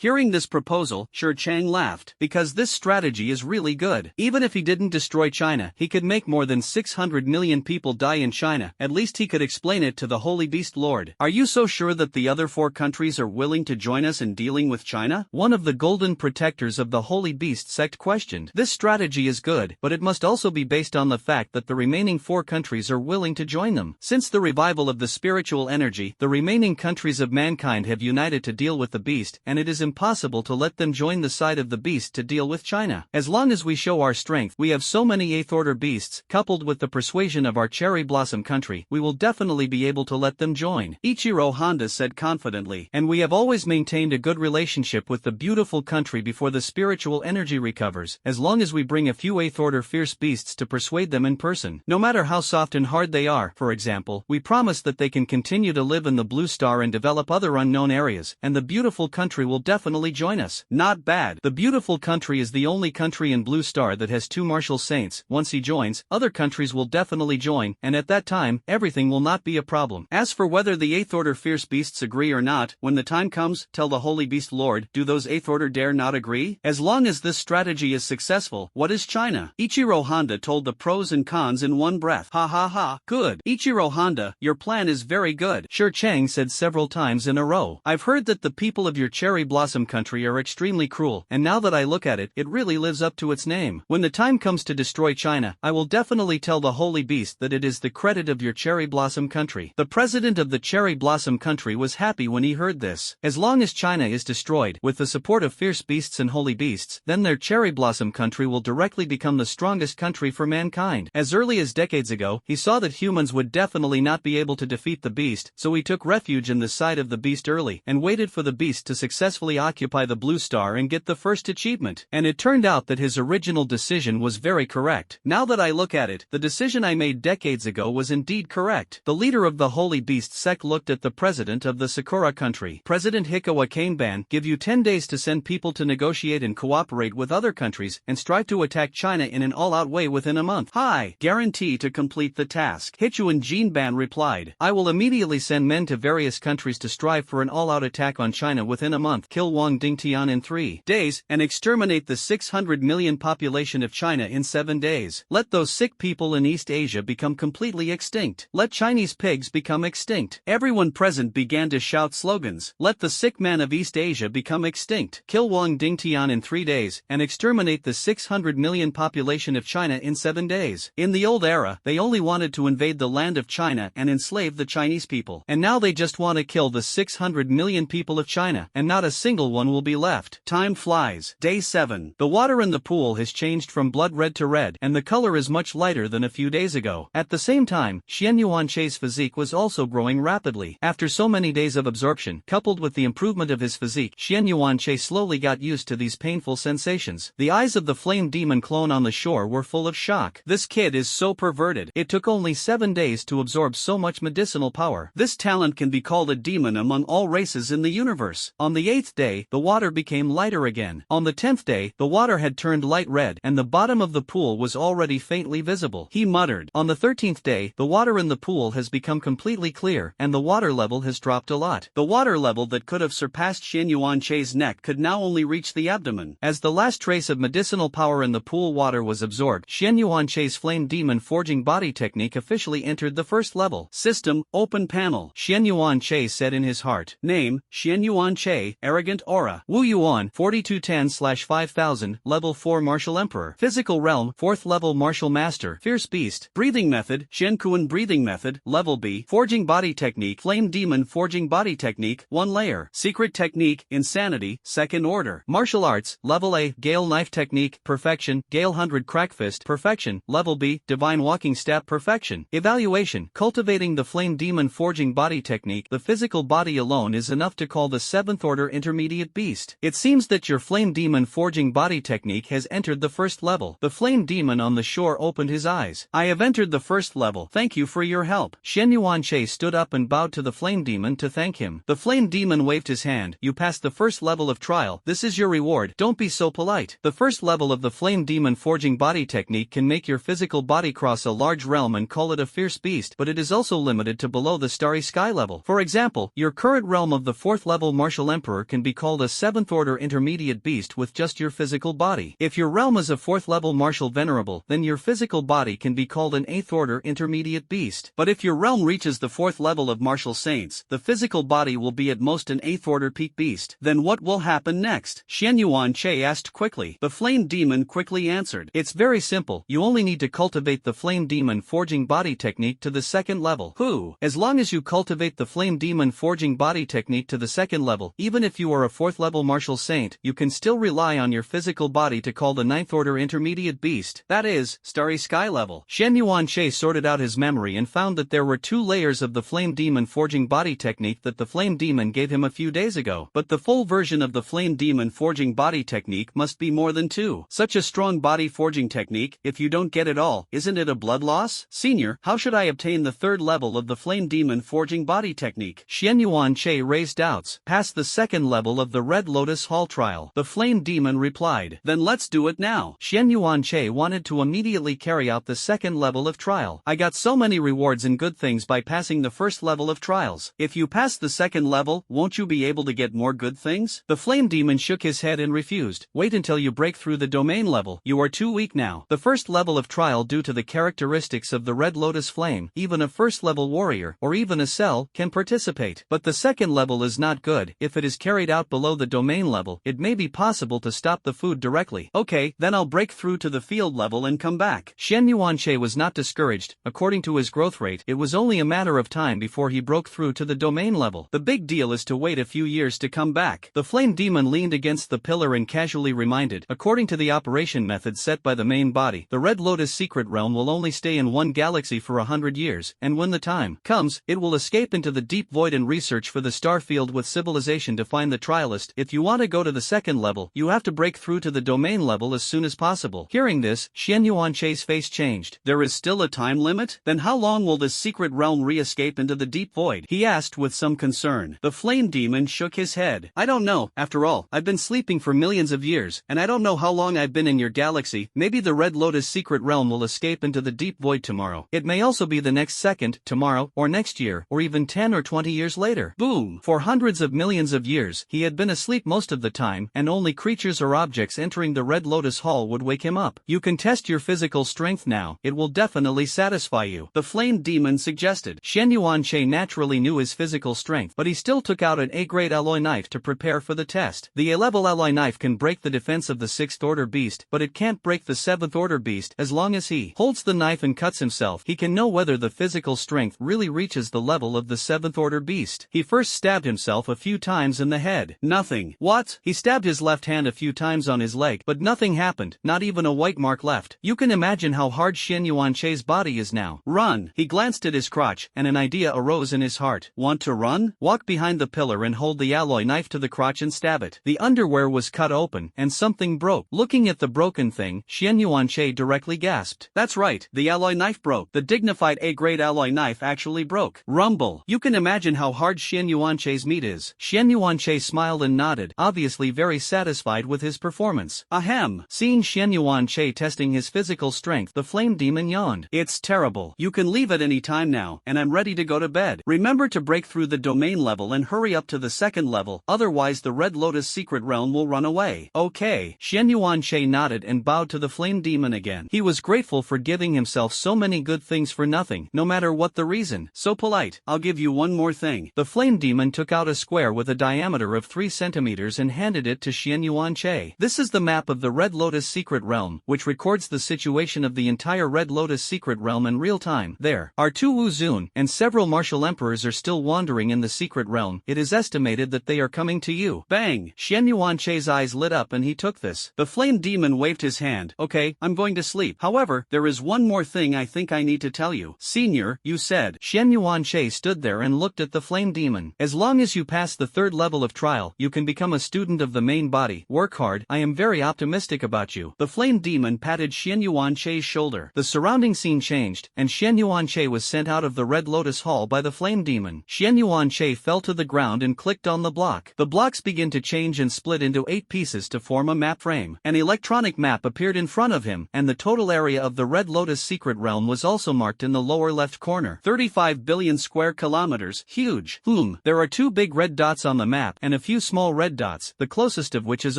Hearing this proposal, Shi Chang laughed, because this strategy is really good. Even if he didn't destroy China, he could make more than 600 million people die in China. At least he could explain it to the Holy Beast Lord. Are you so sure that the other 4 countries are willing to join us in dealing with China? One of the golden protectors of the Holy Beast sect questioned. This strategy is good, but it must also be based on the fact that the remaining 4 countries are willing to join them. Since the revival of the spiritual energy, the remaining countries of mankind have united to deal with the beast, and it is impossible to let them join the side of the beast to deal with China. As long as we show our strength, we have so many 8th Order beasts, coupled with the persuasion of our cherry blossom country, we will definitely be able to let them join. Ichiro Honda said confidently, and we have always maintained a good relationship with the beautiful country before the spiritual energy recovers, as long as we bring a few 8th Order fierce beasts to persuade them in person. No matter how soft and hard they are, for example, we promise that they can continue to live in the Blue Star and develop other unknown areas, and the beautiful country will definitely join us. Not bad. The beautiful country is the only country in Blue Star that has 2 martial saints. Once he joins, other countries will definitely join, and at that time, everything will not be a problem. As for whether the 8th Order fierce beasts agree or not, when the time comes, tell the Holy Beast Lord, do those 8th Order dare not agree? As long as this strategy is successful, what is China? Ichiro Honda told the pros and cons in one breath. Ha. Good. Ichiro Honda, your plan is very good. Shi Chang said several times in a row. I've heard that the people of your cherry blossom country are extremely cruel, and now that I look at it, it really lives up to its name. When the time comes to destroy China, I will definitely tell the Holy Beast that it is the credit of your cherry blossom country. The president of the cherry blossom country was happy when he heard this. As long as China is destroyed, with the support of fierce beasts and holy beasts, then their cherry blossom country will directly become the strongest country for mankind. As early as decades ago, he saw that humans would definitely not be able to defeat the beast, so he took refuge in the side of the beast early, and waited for the beast to successfully occupy the Blue Star and get the first achievement. And it turned out that his original decision was very correct. Now that I look at it, the decision I made decades ago was indeed correct. The leader of the Holy Beast sect looked at the president of the Sakura country. President Hikawa Kaneban, give you 10 days to send people to negotiate and cooperate with other countries, and strive to attack China in an all-out way within a month. Hi, guarantee to complete the task. Hichuan Jinban replied, I will immediately send men to various countries to strive for an all-out attack on China within a month, kill Wang Dingtian in 3 days, and exterminate the 600 million population of China in 7 days. Let those sick people in East Asia become completely extinct. Let Chinese pigs become extinct. Everyone present began to shout slogans. Let the sick man of East Asia become extinct. Kill Wang Dingtian in 3 days, and exterminate the 600 million population of China in 7 days. In the old era, they only wanted to invade the land of China and enslave the Chinese people. And now they just want to kill the 600 million people of China, and not a single one will be left. Time flies. Day 7. The water in the pool has changed from blood red to red, and the color is much lighter than a few days ago. At the same time, Xian Yuanche's physique was also growing rapidly. After so many days of absorption, coupled with the improvement of his physique, Xian Yuanche slowly got used to these painful sensations. The eyes of the flame demon clone on the shore were full of shock. This kid is so perverted. It took only 7 days to absorb so much medicinal power. This talent can be called a demon among all races in the universe. On the 8th day, the water became lighter again. On the 10th day, the water had turned light red, and the bottom of the pool was already faintly visible. He muttered. On the 13th day, the water in the pool has become completely clear, and the water level has dropped a lot. The water level that could have surpassed Xian Yuanche's neck could now only reach the abdomen. As the last trace of medicinal power in the pool water was absorbed, Xian Yuanche's flame demon forging body technique officially entered the first level. System, open panel. Xian Yuanche said in his heart. Name, Xian Yuanche, arrogant aura. Wu Yuan, 4210/5000, level 4 martial emperor. Physical realm, 4th level martial master. Fierce beast. Breathing method, Shenkuan breathing method, level B. Forging body technique, flame demon forging body technique, 1 layer. Secret technique, insanity, 2nd order. Martial arts, level A. Gale knife technique, perfection. Gale 100 crack fist, perfection, level B. Divine Walking Staff Perfection. Evaluation. Cultivating the Flame Demon Forging Body Technique. The physical body alone is enough to call the 7th Order Intermediate Beast. It seems that your Flame Demon Forging Body Technique has entered the first level. The Flame Demon on the shore opened his eyes. I have entered the first level. Thank you for your help. Shen Yuanche stood up and bowed to the Flame Demon to thank him. The Flame Demon waved his hand. You passed the first level of trial. This is your reward. Don't be so polite. The first level of the Flame Demon Forging Body Technique can make your physical body cross a large realm and call it a fierce beast, but it is also limited to below the starry sky level. For example, your current realm of the 4th level Martial Emperor can be called a 7th Order Intermediate Beast with just your physical body. If your realm is a 4th level Martial Venerable, then your physical body can be called an 8th Order Intermediate Beast. But if your realm reaches the 4th level of Martial Saints, the physical body will be at most an 8th Order Peak Beast. Then what will happen next? Shen Yuanche asked quickly. The Flame Demon quickly answered. It's very simple. You only need to cultivate the Flame Demon Forging Body Technique to the 2nd level. As long as you cultivate the Flame Demon Forging Body Technique to the 2nd level, even if you are a 4th level Martial Saint, you can still rely on your physical body to call the 9th Order Intermediate Beast, that is, Starry Sky level. Shen Yuanche sorted out his memory and found that there were 2 layers of the Flame Demon Forging Body Technique that the Flame Demon gave him a few days ago. But the full version of the Flame Demon Forging Body Technique must be more than 2. Such a strong body forging technique, if you don't get it all, isn't it a blood loss? Senior, how should I obtain the 3rd level of the Flame Demon Forging Body Technique? Shen Yuanche raised doubts. Pass the 2nd level of the Red Lotus Hall trial. The Flame Demon replied. Then let's do it now. Shen Yuanche wanted to immediately carry out the 2nd level of trial. I got so many rewards and good things by passing the 1st level of trials. If you pass the 2nd level, won't you be able to get more good things? The Flame Demon shook his head and refused. Wait until you break through the domain level. You are too weak now. The 1st level of trial, due to the characteristics of the Red Lotus Flame, even a 1st level warrior, or even a cell, can participate. But the 2nd level is not good. If it is carried out below the domain level, it may be possible to stop the food directly. Okay, then I'll break through to the field level and come back. Shen Yuanche was not discouraged. According to his growth rate, it was only a matter of time before he broke through to the domain level. The big deal is to wait a few years to come back. The Flame Demon leaned against the pillar and casually reminded, according to the operation method set by the main body, the Red Lotus Secret Realm will only stay in one galaxy for 100 years, and when the time comes, it will escape into the deep void and research for the star field with civilization to find the trialist. If you want to go to the 2nd level, you have to break through to the domain level as soon as possible. Hearing this, Shen Yuanche's face changed. There is still a time limit? Then how long will this secret realm re-escape into the deep void? He asked with some concern. The Flame Demon shook his head. I don't know. After all, I've been sleeping for millions of years, and I don't know how long I've been in your galaxy. Maybe the Red Lotus Secret Realm will escape into the deep void tomorrow. It may also be the next second, tomorrow, or next year, or even 10 or 20 years later. Boom! For hundreds of millions of years, he had been asleep most of the time, and only creatures or objects entering the Red Lotus Hall would wake him up. You can test your physical strength now. It will definitely satisfy you, the Flame Demon suggested. Shen Yuanche naturally knew his physical strength, but he still took out an A-grade alloy knife to prepare for the test. The A-level alloy knife can break the defense of the 6th Order Beast, but it can't break the 7th Order Beast. As long as he holds the knife and cuts himself, he can know whether the physical strength really reaches the level of the 7th Order Beast. He first stabbed himself a few times in the head. Nothing. What? He stabbed his left hand a few times on his leg, but nothing happened, not even a white mark left. You can imagine how hard Shen Yuanche's body is now. Run! He glanced at his crotch, and an idea arose in his heart. Want to run? Walk behind the pillar and hold the alloy knife to the crotch and stab it. The underwear was cut open, and something broke. Looking at the broken thing, Shen Yuanche directly gasped. That's right, the alloy knife broke. The dignified A-grade alloy knife actually broke. Rumble! You can imagine how hard Shen Yuanche's meat is. Shen Yuanche smiled and nodded, obviously very satisfied with his performance. Ahem! Seeing Shen Yuanche testing his physical strength, the Flame Demon yawned. It's terrible. You can leave at any time now, and I'm ready to go to bed. Remember to break through the domain level and hurry up to the 2nd level, otherwise the Red Lotus Secret Realm will run away. Okay. Shen Yuanche nodded and bowed to the Flame Demon again. He was grateful for giving himself so many good things for nothing, no matter what the reason. So polite. I'll give you one more thing. The Flame Demon took out a square with a diameter of 3 centimeters and handed it to Shen Yuanche. This is the map of the Red Lotus Secret Realm, which records the situation of the entire Red Lotus Secret Realm in real time. There are 2 Wuzun, and several martial emperors are still wandering in the Secret Realm. It is estimated that they are coming to you. Bang! Shen Yuanche's eyes lit up and he took this. The Flame Demon waved his hand. Okay, I'm going to sleep. However, there there is one more thing I think I need to tell you. Senior, you said. Xian Yuanche stood there and looked at the flame demon. As long as you pass the 3rd level of trial, you can become a student of the main body. Work hard, I am very optimistic about you. The flame demon patted Xian Yuanche's shoulder. The surrounding scene changed, and Xian Yuanche was sent out of the Red Lotus Hall by the flame demon. Xian Yuanche fell to the ground and clicked on the block. The blocks began to change and split into 8 pieces to form a map frame. An electronic map appeared in front of him, and the total area of the Red Lotus secret realm was also marked in the lower left corner. 35 billion square kilometers, huge. There are 2 big red dots on the map and a few small red dots, the closest of which is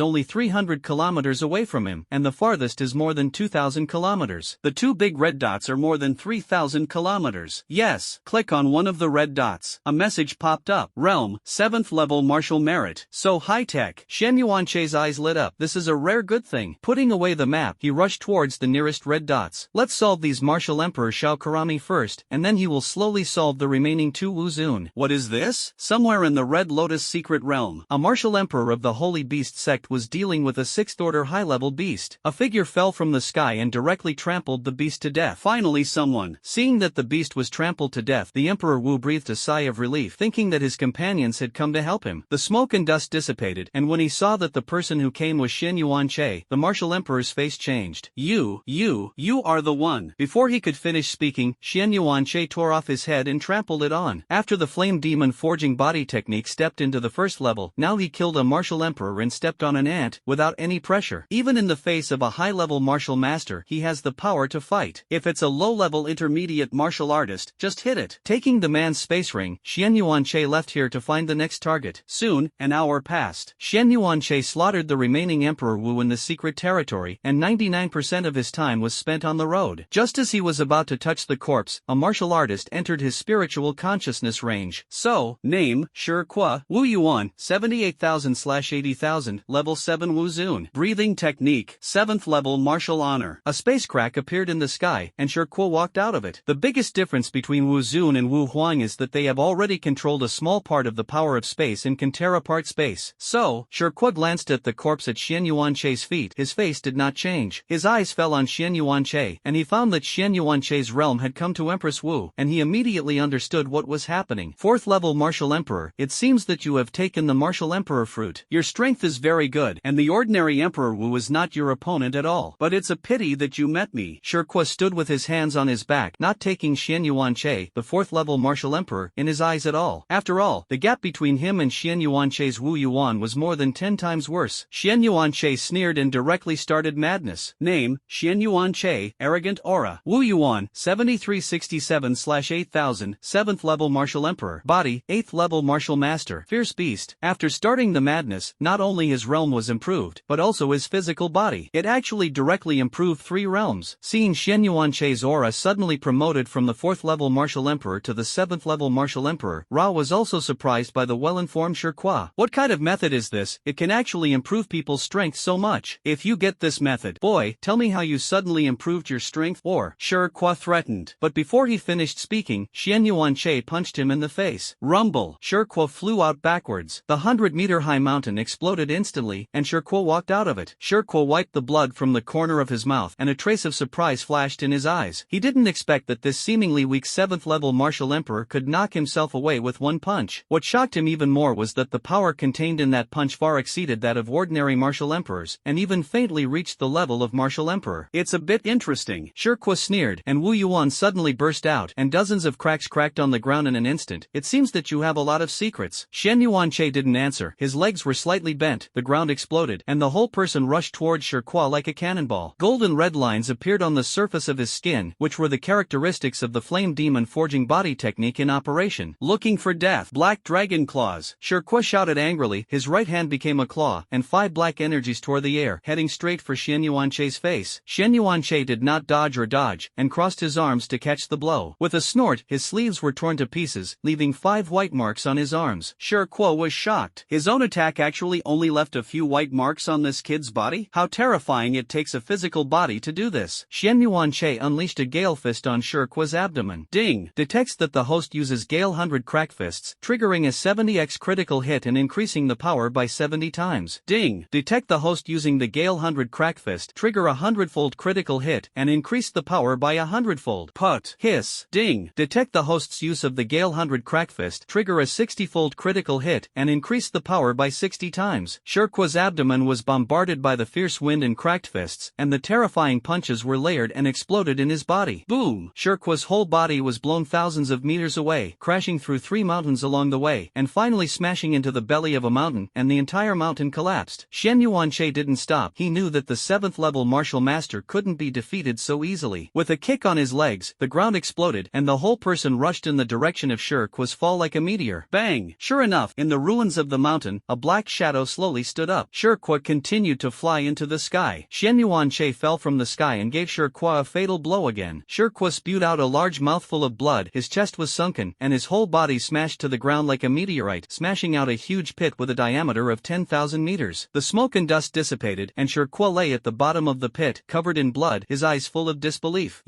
only 300 kilometers away from him, and the farthest is more than 2,000 kilometers. The 2 big red dots are more than 3,000 kilometers. Yes, click on one of the red dots. A message popped up. Realm, 7th level martial merit. So high-tech. Xian Yuanche's eyes lit up. This is a rare good thing. Putting away the map, he rushed towards the nearest red dots. Let's solve these martial emperor Shao Karami first, and then he will slowly solve the remaining 2 Wuzun. What is this? Somewhere in the Red Lotus secret realm, a martial emperor of the Holy Beast sect was dealing with a 6th order high-level beast. A figure fell from the sky and directly trampled the beast to death. Finally someone. Seeing that the beast was trampled to death, the Emperor Wu breathed a sigh of relief, thinking that his companions had come to help him. The smoke and dust dissipated, and when he saw that the person who came was Xian Yuanche, the martial emperor's face changed. You are the one. Before he could finish speaking, Xian Yuanche tore off his head and trampled it on. After the flame demon forging body technique stepped into the 1st level, now he killed a martial emperor and stepped on an ant, without any pressure. Even in the face of a high-level martial master, he has the power to fight. If it's a low-level intermediate martial artist, just hit it. Taking the man's space ring, Xian Yuanche left here to find the next target. Soon, an hour passed. Xian Yuanche slaughtered the remaining Emperor Wu in the secret territory, and 99% of his time was spent on the road. Just as he was about to touch the corpse, a martial artist entered his spiritual consciousness range. So, name, Shi Qua, Wu Yuan, 78,000/80,000, level 7 Wuzun. Breathing technique, 7th level martial honor. A space crack appeared in the sky, and Shi Qua walked out of it. The biggest difference between Wuzun and Wu Huang is that they have already controlled a small part of the power of space and can tear apart space. So, Shi Qua glanced at the corpse at Xian Yuanche's feet. His face did not change. His eyes fell on Xian Yuanche, and he found that Xian Yuanche's realm had come to Empress Wu, and he immediately understood what was happening. 4th level martial emperor, it seems that you have taken the martial emperor fruit. Your strength is very good, and the ordinary Emperor Wu is not your opponent at all. But it's a pity that you met me. Shi Qua stood with his hands on his back, not taking Xian Yuanche, the 4th level martial emperor, in his eyes at all. After all, the gap between him and Xian Yuanche's Wu Yuan was more than 10 times worse. Xian Yuanche sneered and directly started madness. Name, Xian Yuanche, arrogant aura. Wu Yuan, 7367/8000, 7th level martial emperor. Body, 8th level martial master. Fierce beast. After starting the madness, not only his realm was improved, but also his physical body. It actually directly improved 3 realms. Seeing Xian Yuanche's aura suddenly promoted from the 4th level martial emperor to the 7th level martial emperor, Ra was also surprised by the well-informed Shi Qua. What kind of method is this? It can actually improve people's strength so much. If you get this method, boy, tell me how you suddenly improved your strength, or Shi Qua threatened. But before he finished speaking, Xian Yuanche punched him in the face. Rumble. Shi Qua flew out backwards. The 100-meter-high mountain exploded instantly, and Shi Qua walked out of it. Shi Qua wiped the blood from the corner of his mouth, and a trace of surprise flashed in his eyes. He didn't expect that this seemingly weak 7th level martial emperor could knock himself away with one punch. What shocked him even more was that the power contained in that punch far exceeded that of ordinary martial emperors, and even faintly reached the level of martial emperor. It's a bit interesting. Shi Qua sneered, and Wu Yuan suddenly burst out, and dozens of cracks cracked on the ground in an instant. It seems that you have a lot of secrets. Xian Yuanche didn't answer. His legs were slightly bent, the ground exploded, and the whole person rushed towards Shi Qua like a cannonball. Golden red lines appeared on the surface of his skin, which were the characteristics of the flame demon forging body technique in operation. Looking for death. Black dragon claws. Shi Qua shouted angrily, his right hand became a claw, and 5 black energies tore the air, heading straight for Xian Yuanche's face. Xian Yuanche did not dodge or dodge, and crossed his arms to catch the blow. With a snort, his sleeves were torn to pieces, leaving 5 white marks on his arms. Shi Qua was shocked. His own attack actually only left a few white marks on this kid's body? How terrifying, it takes a physical body to do this. Xian Yuanche unleashed a gale fist on Shi Qua's abdomen. Ding! Detects that the host uses Gale 100 crack fists, triggering a 70x critical hit and increasing the power by 70 times. Ding! Detect the host using the Gale 100 crack fist, trigger a 100-fold critical hit, hit and increased the power by 100-fold. Put, hiss, ding. Detect the host's use of the Gale 100 Crackfist, trigger a 60-fold critical hit and increase the power by 60 times. Shirkwa's abdomen was bombarded by the fierce wind and cracked fists, and the terrifying punches were layered and exploded in his body. Boom! Shirkwa's whole body was blown thousands of meters away, crashing through 3 mountains along the way, and finally smashing into the belly of a mountain, and the entire mountain collapsed. Shen Yuanche didn't stop. He knew that the 7th level martial master couldn't be defeated so easily. With a kick on his legs, the ground exploded, and the whole person rushed in the direction of Shirkwa's fall like a meteor. Bang! Sure enough, in the ruins of the mountain, a black shadow slowly stood up. Shirkwa continued to fly into the sky. Shen Yuanche fell from the sky and gave Shirkwa a fatal blow again. Shirkwa spewed out a large mouthful of blood, his chest was sunken, and his whole body smashed to the ground like a meteorite, smashing out a huge pit with a diameter of 10,000 meters. The smoke and dust dissipated, and Shirkwa lay at the bottom of the pit, covered in blood, his eyes full of disbelief.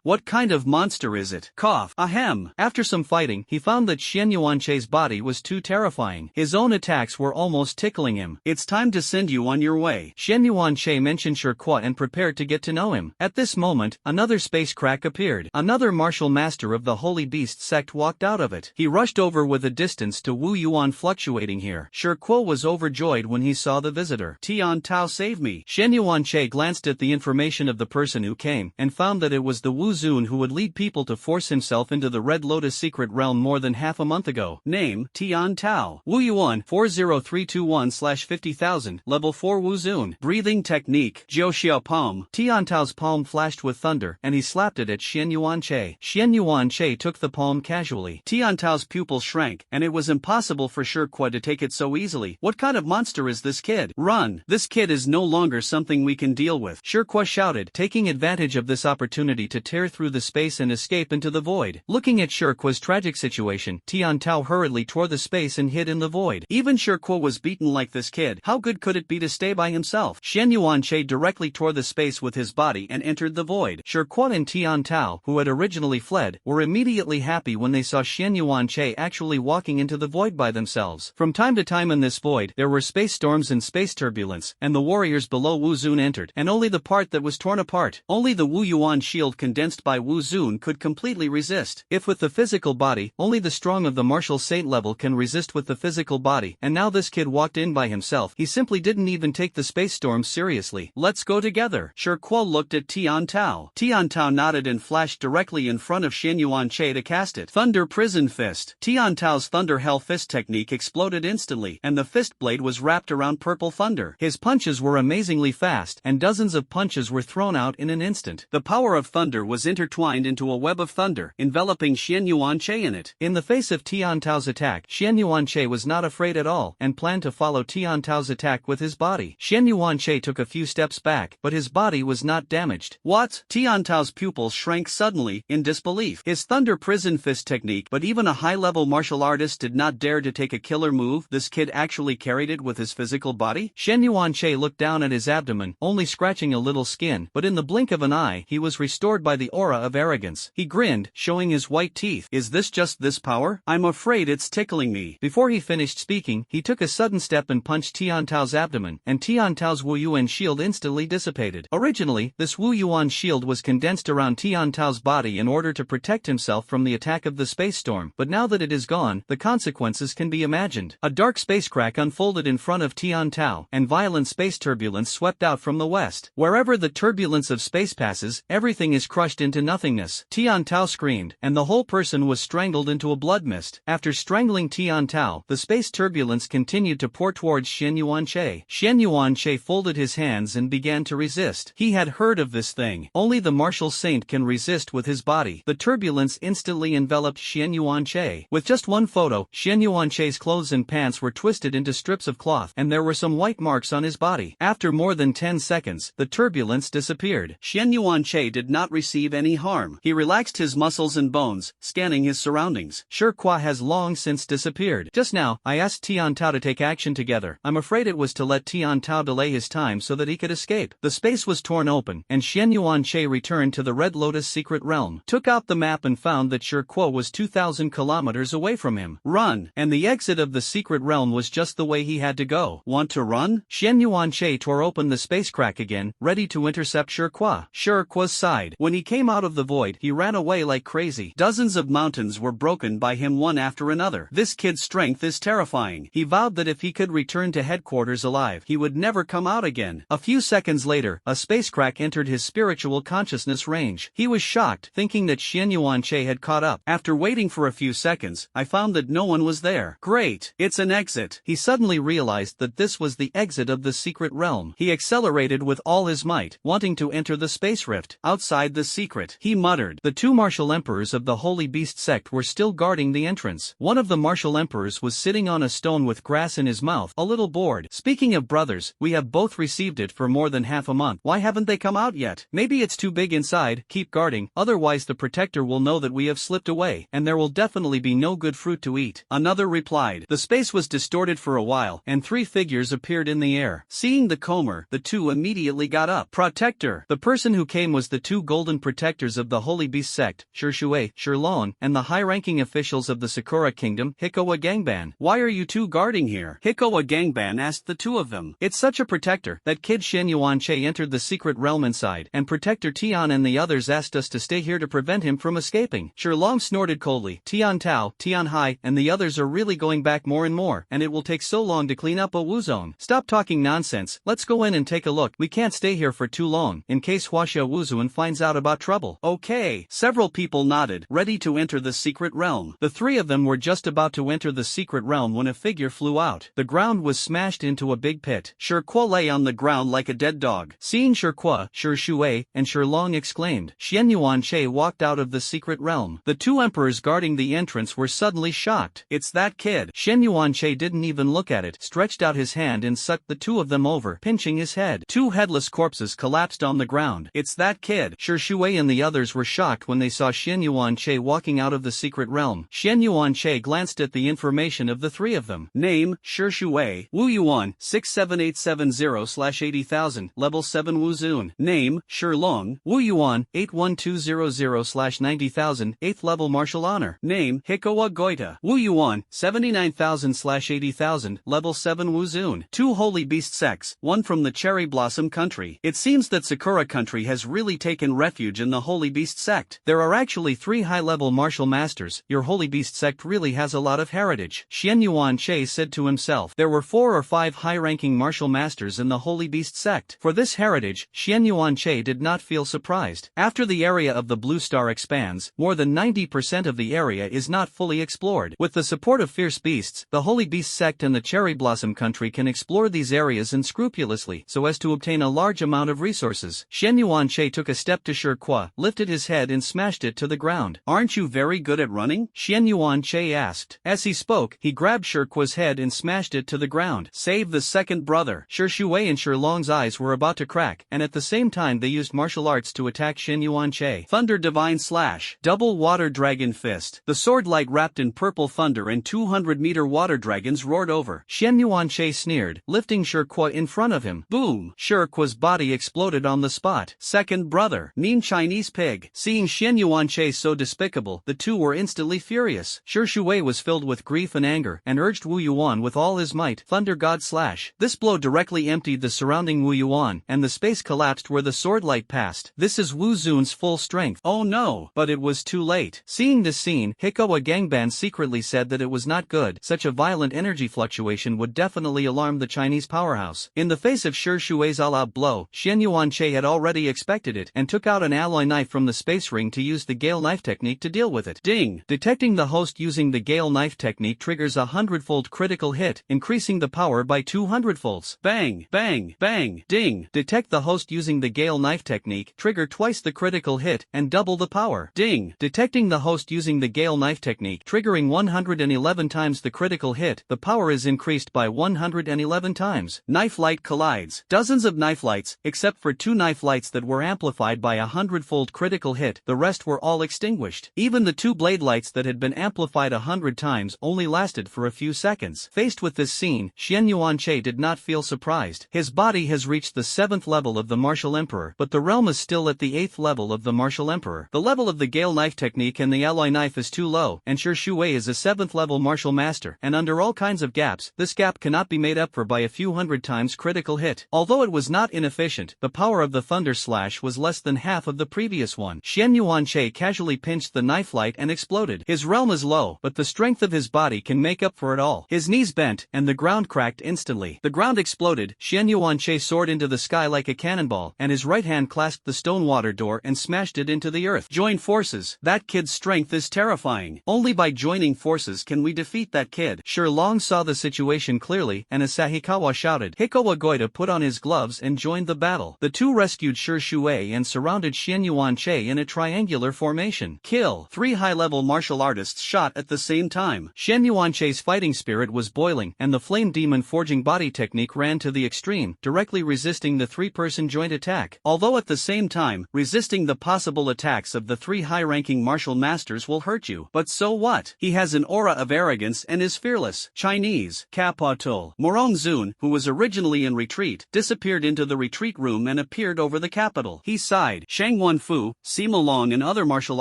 What kind of monster is it? Cough. Ahem. After some fighting, he found that Shen Yuanche's body was too terrifying. His own attacks were almost tickling him. It's time to send you on your way. Shen Yuanche mentioned Shirkwa and prepared to get to know him. At this moment, another space crack appeared. Another martial master of the Holy Beast sect walked out of it. He rushed over with a distance to Wu Yuan fluctuating here. Shirkwa was overjoyed when he saw the visitor. Tian Tao, save me. Shen Yuanche glanced at the information of the person who came, and found that it was the Wu Zun who would lead people to force himself into the Red Lotus secret realm more than half a month ago. Name, Tian Tao. Wu Yuan, 40321/50,000, level 4 Wu Zun. Breathing technique, Jiuxia palm. Tian Tao's palm flashed with thunder, and he slapped it at Shen Yuanche. Shen Yuanche took the palm casually. Tian Tao's pupil shrank, and it was impossible for Shirkwa to take it so easily. What kind of monster is this kid? Run! This kid is no longer something we can deal with. Shirkwa shouted, taking advantage of this opportunity to tear through the space and escape into the void. Looking at Shirkwa's tragic situation, Tian Tao hurriedly tore the space and hid in the void. Even Shirkwa was beaten like this kid. How good could it be to stay by himself? Shen Yuanche directly tore the space with his body and entered the void. Shirkwa and Tian Tao, who had originally fled, were immediately happy when they saw Shen Yuanche actually walking into the void by themselves. From time to time in this void, there were space storms and space turbulence, and the warriors below Wu Zun entered, and only the part that was torn apart, only the Wu Yuan shield condensed by Wu Zun could completely resist. If with the physical body, only the strong of the martial saint level can resist with the physical body, and now this kid walked in by himself. He simply didn't even take the space storm seriously. Let's go together. Shirkwa looked at Tian Tao. Tian Tao nodded and flashed directly in front of Shen Yuanche to cast it. Thunder Prison Fist. Tian Tao's Thunder Hell Fist technique exploded instantly, and the fist blade was wrapped around purple thunder. His punches were amazingly fast, and dozens of punches were thrown out in an instant. The power of thunder was intertwined into a web of thunder, enveloping Shen Yuanche in it. In the face of Tian Tao's attack, Shen Yuanche was not afraid at all, and planned to follow Tian Tao's attack with his body. Shen Yuanche took a few steps back, but his body was not damaged. What? Tian Tao's pupils shrank suddenly, in disbelief. His Thunder Prison Fist technique, but even a high-level martial artist did not dare to take a killer move. This kid actually carried it with his physical body? Shen Yuanche looked down at his abdomen, only scratching a little skin, but in the blink of an eye, he was restored by the aura of arrogance. He grinned, showing his white teeth. Is this just this power? I'm afraid it's tickling me. Before he finished speaking, he took a sudden step and punched Tian Tao's abdomen, and Tian Tao's Wu Yuan shield instantly dissipated. Originally, this Wu Yuan shield was condensed around Tian Tao's body in order to protect himself from the attack of the space storm, but now that it is gone, the consequences can be imagined. A dark space crack unfolded in front of Tian Tao, and violent space turbulence swept out from the west. Wherever the turbulence of space passes, everything is crushed into nothingness. Tian Tao screamed, and the whole person was strangled into a blood mist. After strangling Tian Tao, the space turbulence continued to pour towards Shen Yuanche. Shen Yuanche folded his hands and began to resist. He had heard of this thing. Only the martial saint can resist with his body. The turbulence instantly enveloped Shen Yuanche. With just one photo, Shen Yuanche's clothes and pants were twisted into strips of cloth, and there were some white marks on his body. After more than 10 seconds, the turbulence disappeared. Shen Yuanche did not receive any harm. He relaxed his muscles and bones, scanning his surroundings. Shirkwa has long since disappeared. Just now, I asked Tian Tao to take action together. I'm afraid it was to let Tian Tao delay his time so that he could escape. The space was torn open, and Shen Yuanche returned to the Red Lotus secret realm, took out the map and found that Shirkwa was 2,000 kilometers away from him. Run! And the exit of the secret realm was just the way he had to go. Want to run? Shen Yuanche tore open the space crack again, ready to intercept Shirkwa. Shirkwa sighed. When he came out of the void, he ran away like crazy. Dozens of mountains were broken by him one after another. This kid's strength is terrifying. He vowed that if he could return to headquarters alive, he would never come out again. A few seconds later, a space crack entered his spiritual consciousness range. He was shocked, thinking that Xian Yuanche had caught up. After waiting for a few seconds, I found that no one was there. Great, it's an exit. He suddenly realized that this was the exit of the secret realm. He accelerated with all his might, wanting to enter the space rift. Outside the secret, he muttered. The two martial emperors of the Holy Beast sect were still guarding the entrance. One of the martial emperors was sitting on a stone with grass in his mouth, a little bored. Speaking of brothers, we have both received it for more than half a month. Why haven't they come out yet? Maybe it's too big inside. Keep guarding, otherwise the protector will know that we have slipped away, and there will definitely be no good fruit to eat. Another replied. The space was distorted for a while, and three figures appeared in the air. Seeing the comer, the two immediately got up. Protector. The person who came was the two golden protectors of the Holy Beast sect, Shirshue, Shirlong, and the high-ranking officials of the Sakura Kingdom, Hikowa Gangban. Why are you two guarding here? Hikowa Gangban asked the two of them. It's such a protector. That kid Shen Yuanche entered the secret realm inside, and Protector Tian and the others asked us to stay here to prevent him from escaping. Shirlong snorted coldly. Tian Tao, Tian Hai, and the others are really going back more and more, and it will take so long to clean up a Wu zone. Stop talking nonsense, let's go in and take a look. We can't stay here for too long, in case Huaxia Wuzun finds out about trouble. Okay. Several people nodded, ready to enter the secret realm. The three of them were just about to enter the secret realm when a figure flew out. The ground was smashed into a big pit. Shirkwa lay on the ground like a dead dog. Seeing Shirkwa, Shirshue, and Shirlong exclaimed. Xian Yuanche walked out of the secret realm. The two emperors guarding the entrance were suddenly shocked. It's that kid. Xian Yuanche didn't even look at it, stretched out his hand and sucked the two of them over, pinching his head. Two headless corpses collapsed on the ground. It's that kid. Shirshue and the others were shocked when they saw Xian Yuanche walking out of the secret realm. Xian Yuanche glanced at the information of the three of them. Name, Shirshue, Wu Yuan, 67870/80,000, level 7 Wu Zun. Name, Shirlong, Wu Yuan, 81200/90,000, 8th level martial honor. Name, Hikowa Goita, Wu Yuan, 79,000/80,000, level 7 Wu Zun. Two holy beast sects, one from the Cherry Blossom country. It seems that Sakura country has really taken refuge in the Holy Beast sect. There are actually 3 high-level martial masters. Your Holy Beast sect really has a lot of heritage. Xian Yuanche said to himself. There were 4 or 5 high-ranking martial masters in the Holy Beast sect. For this heritage, Xian Yuanche did not feel surprised. After the area of the Blue Star expands, more than 90% of the area is not fully explored. With the support of fierce beasts, the Holy Beast sect and the Cherry Blossom country can explore these areas unscrupulously so as to obtain a large amount of resources. Xian Yuanche took a step to Shirkwa, lifted his head and smashed it to the ground. Aren't you very good at running? Xian Yuanche asked. As he spoke, he grabbed Shirkwa's head and smashed it to the ground. Save the second brother. Shirshue and Shirlong's eyes were about to crack, and at the same time they used martial arts to attack Xian Yuanche. Thunder Divine Slash. Double Water Dragon Fist. The sword light wrapped in purple thunder and 200-meter water dragons roared over. Xian Yuanche sneered, lifting Shirkwa in front of him. Boom! Shirkwa's body exploded on the spot. Second brother. Mean Chinese pig. Seeing Xian Yuanche so despicable, the two were instantly furious. Shirshue was filled with grief and anger, and urged Wu Yuan with all his might. Thunder God Slash. This blow directly emptied the surrounding Wu Yuan, and the space collapsed where the sword light passed. This is Wu Zun's full strength. Oh no! But it was too late. Seeing this scene, Hikowa Gangban secretly said that it was not good. Such a violent energy fluctuation would definitely alarm the Chinese powerhouse. In the face of Shirshue's all-out blow, Xian Yuanche had already expected it, and took out an alloy knife from the space ring to use the Gale knife technique to deal with it. Ding! Detecting the host using the Gale knife technique triggers a 100-fold critical hit, increasing the power by 200-folds. Bang! Bang! Bang! Ding! Detect the host using the Gale knife technique, trigger twice the critical hit, and double the power. Ding! Detecting the host using the Gale knife technique, triggering 111 times the critical hit, the power is increased by 111 times. Knife light collides. Dozens of knife lights, except for 2 knife lights that were amplified by a 100-fold critical hit, the rest were all extinguished. Even the 2 blade lights that had been amplified 100 times only lasted for a few seconds. Faced with this scene, Xian Yuanche did not feel surprised. His body has reached the 7th level of the Martial Emperor, but the realm is still at the 8th level of the Martial Emperor. The level of the Gale knife technique and the alloy knife is too low, and Shirshue is a 7th level martial master, and under all kinds of gaps, this gap cannot be made up for by a few hundred times critical hit. Although it was not inefficient, the power of the thunder slash was less than half of the previous one. Xian Yuanche casually pinched the knife light and exploded. His realm is low, but the strength of his body can make up for it all. His knees bent, and the ground cracked instantly. The ground exploded, Xian Yuanche soared into the sky like a cannonball, and his right hand clasped the stone water door and smashed it into the earth. Join forces. That kid's strength is terrifying. Only by joining forces can we defeat that kid. Shi Long saw the situation clearly, and Asahikawa shouted. Hikawa Goita put on his gloves and joined the battle. The two rescued Shi Shuei and surrounded Xian Yuanche in a triangular formation. Kill. 3 high-level martial artists shot at the same time. Xian Yuanche's fighting spirit was boiling, and the flame demon forging body technique ran to the extreme, directly resisting the 3-person joint attack. Although at the same time, resisting the possible attacks of the 3 high-ranking martial masters will hurt you. But so what? He has an aura of arrogance and is fearless. Chinese. Kapatul. Morongzun, who was originally in retreat, disappeared into the retreat room and appeared over the capital. He sighed. Shang Wenfu, Sima Long and other martial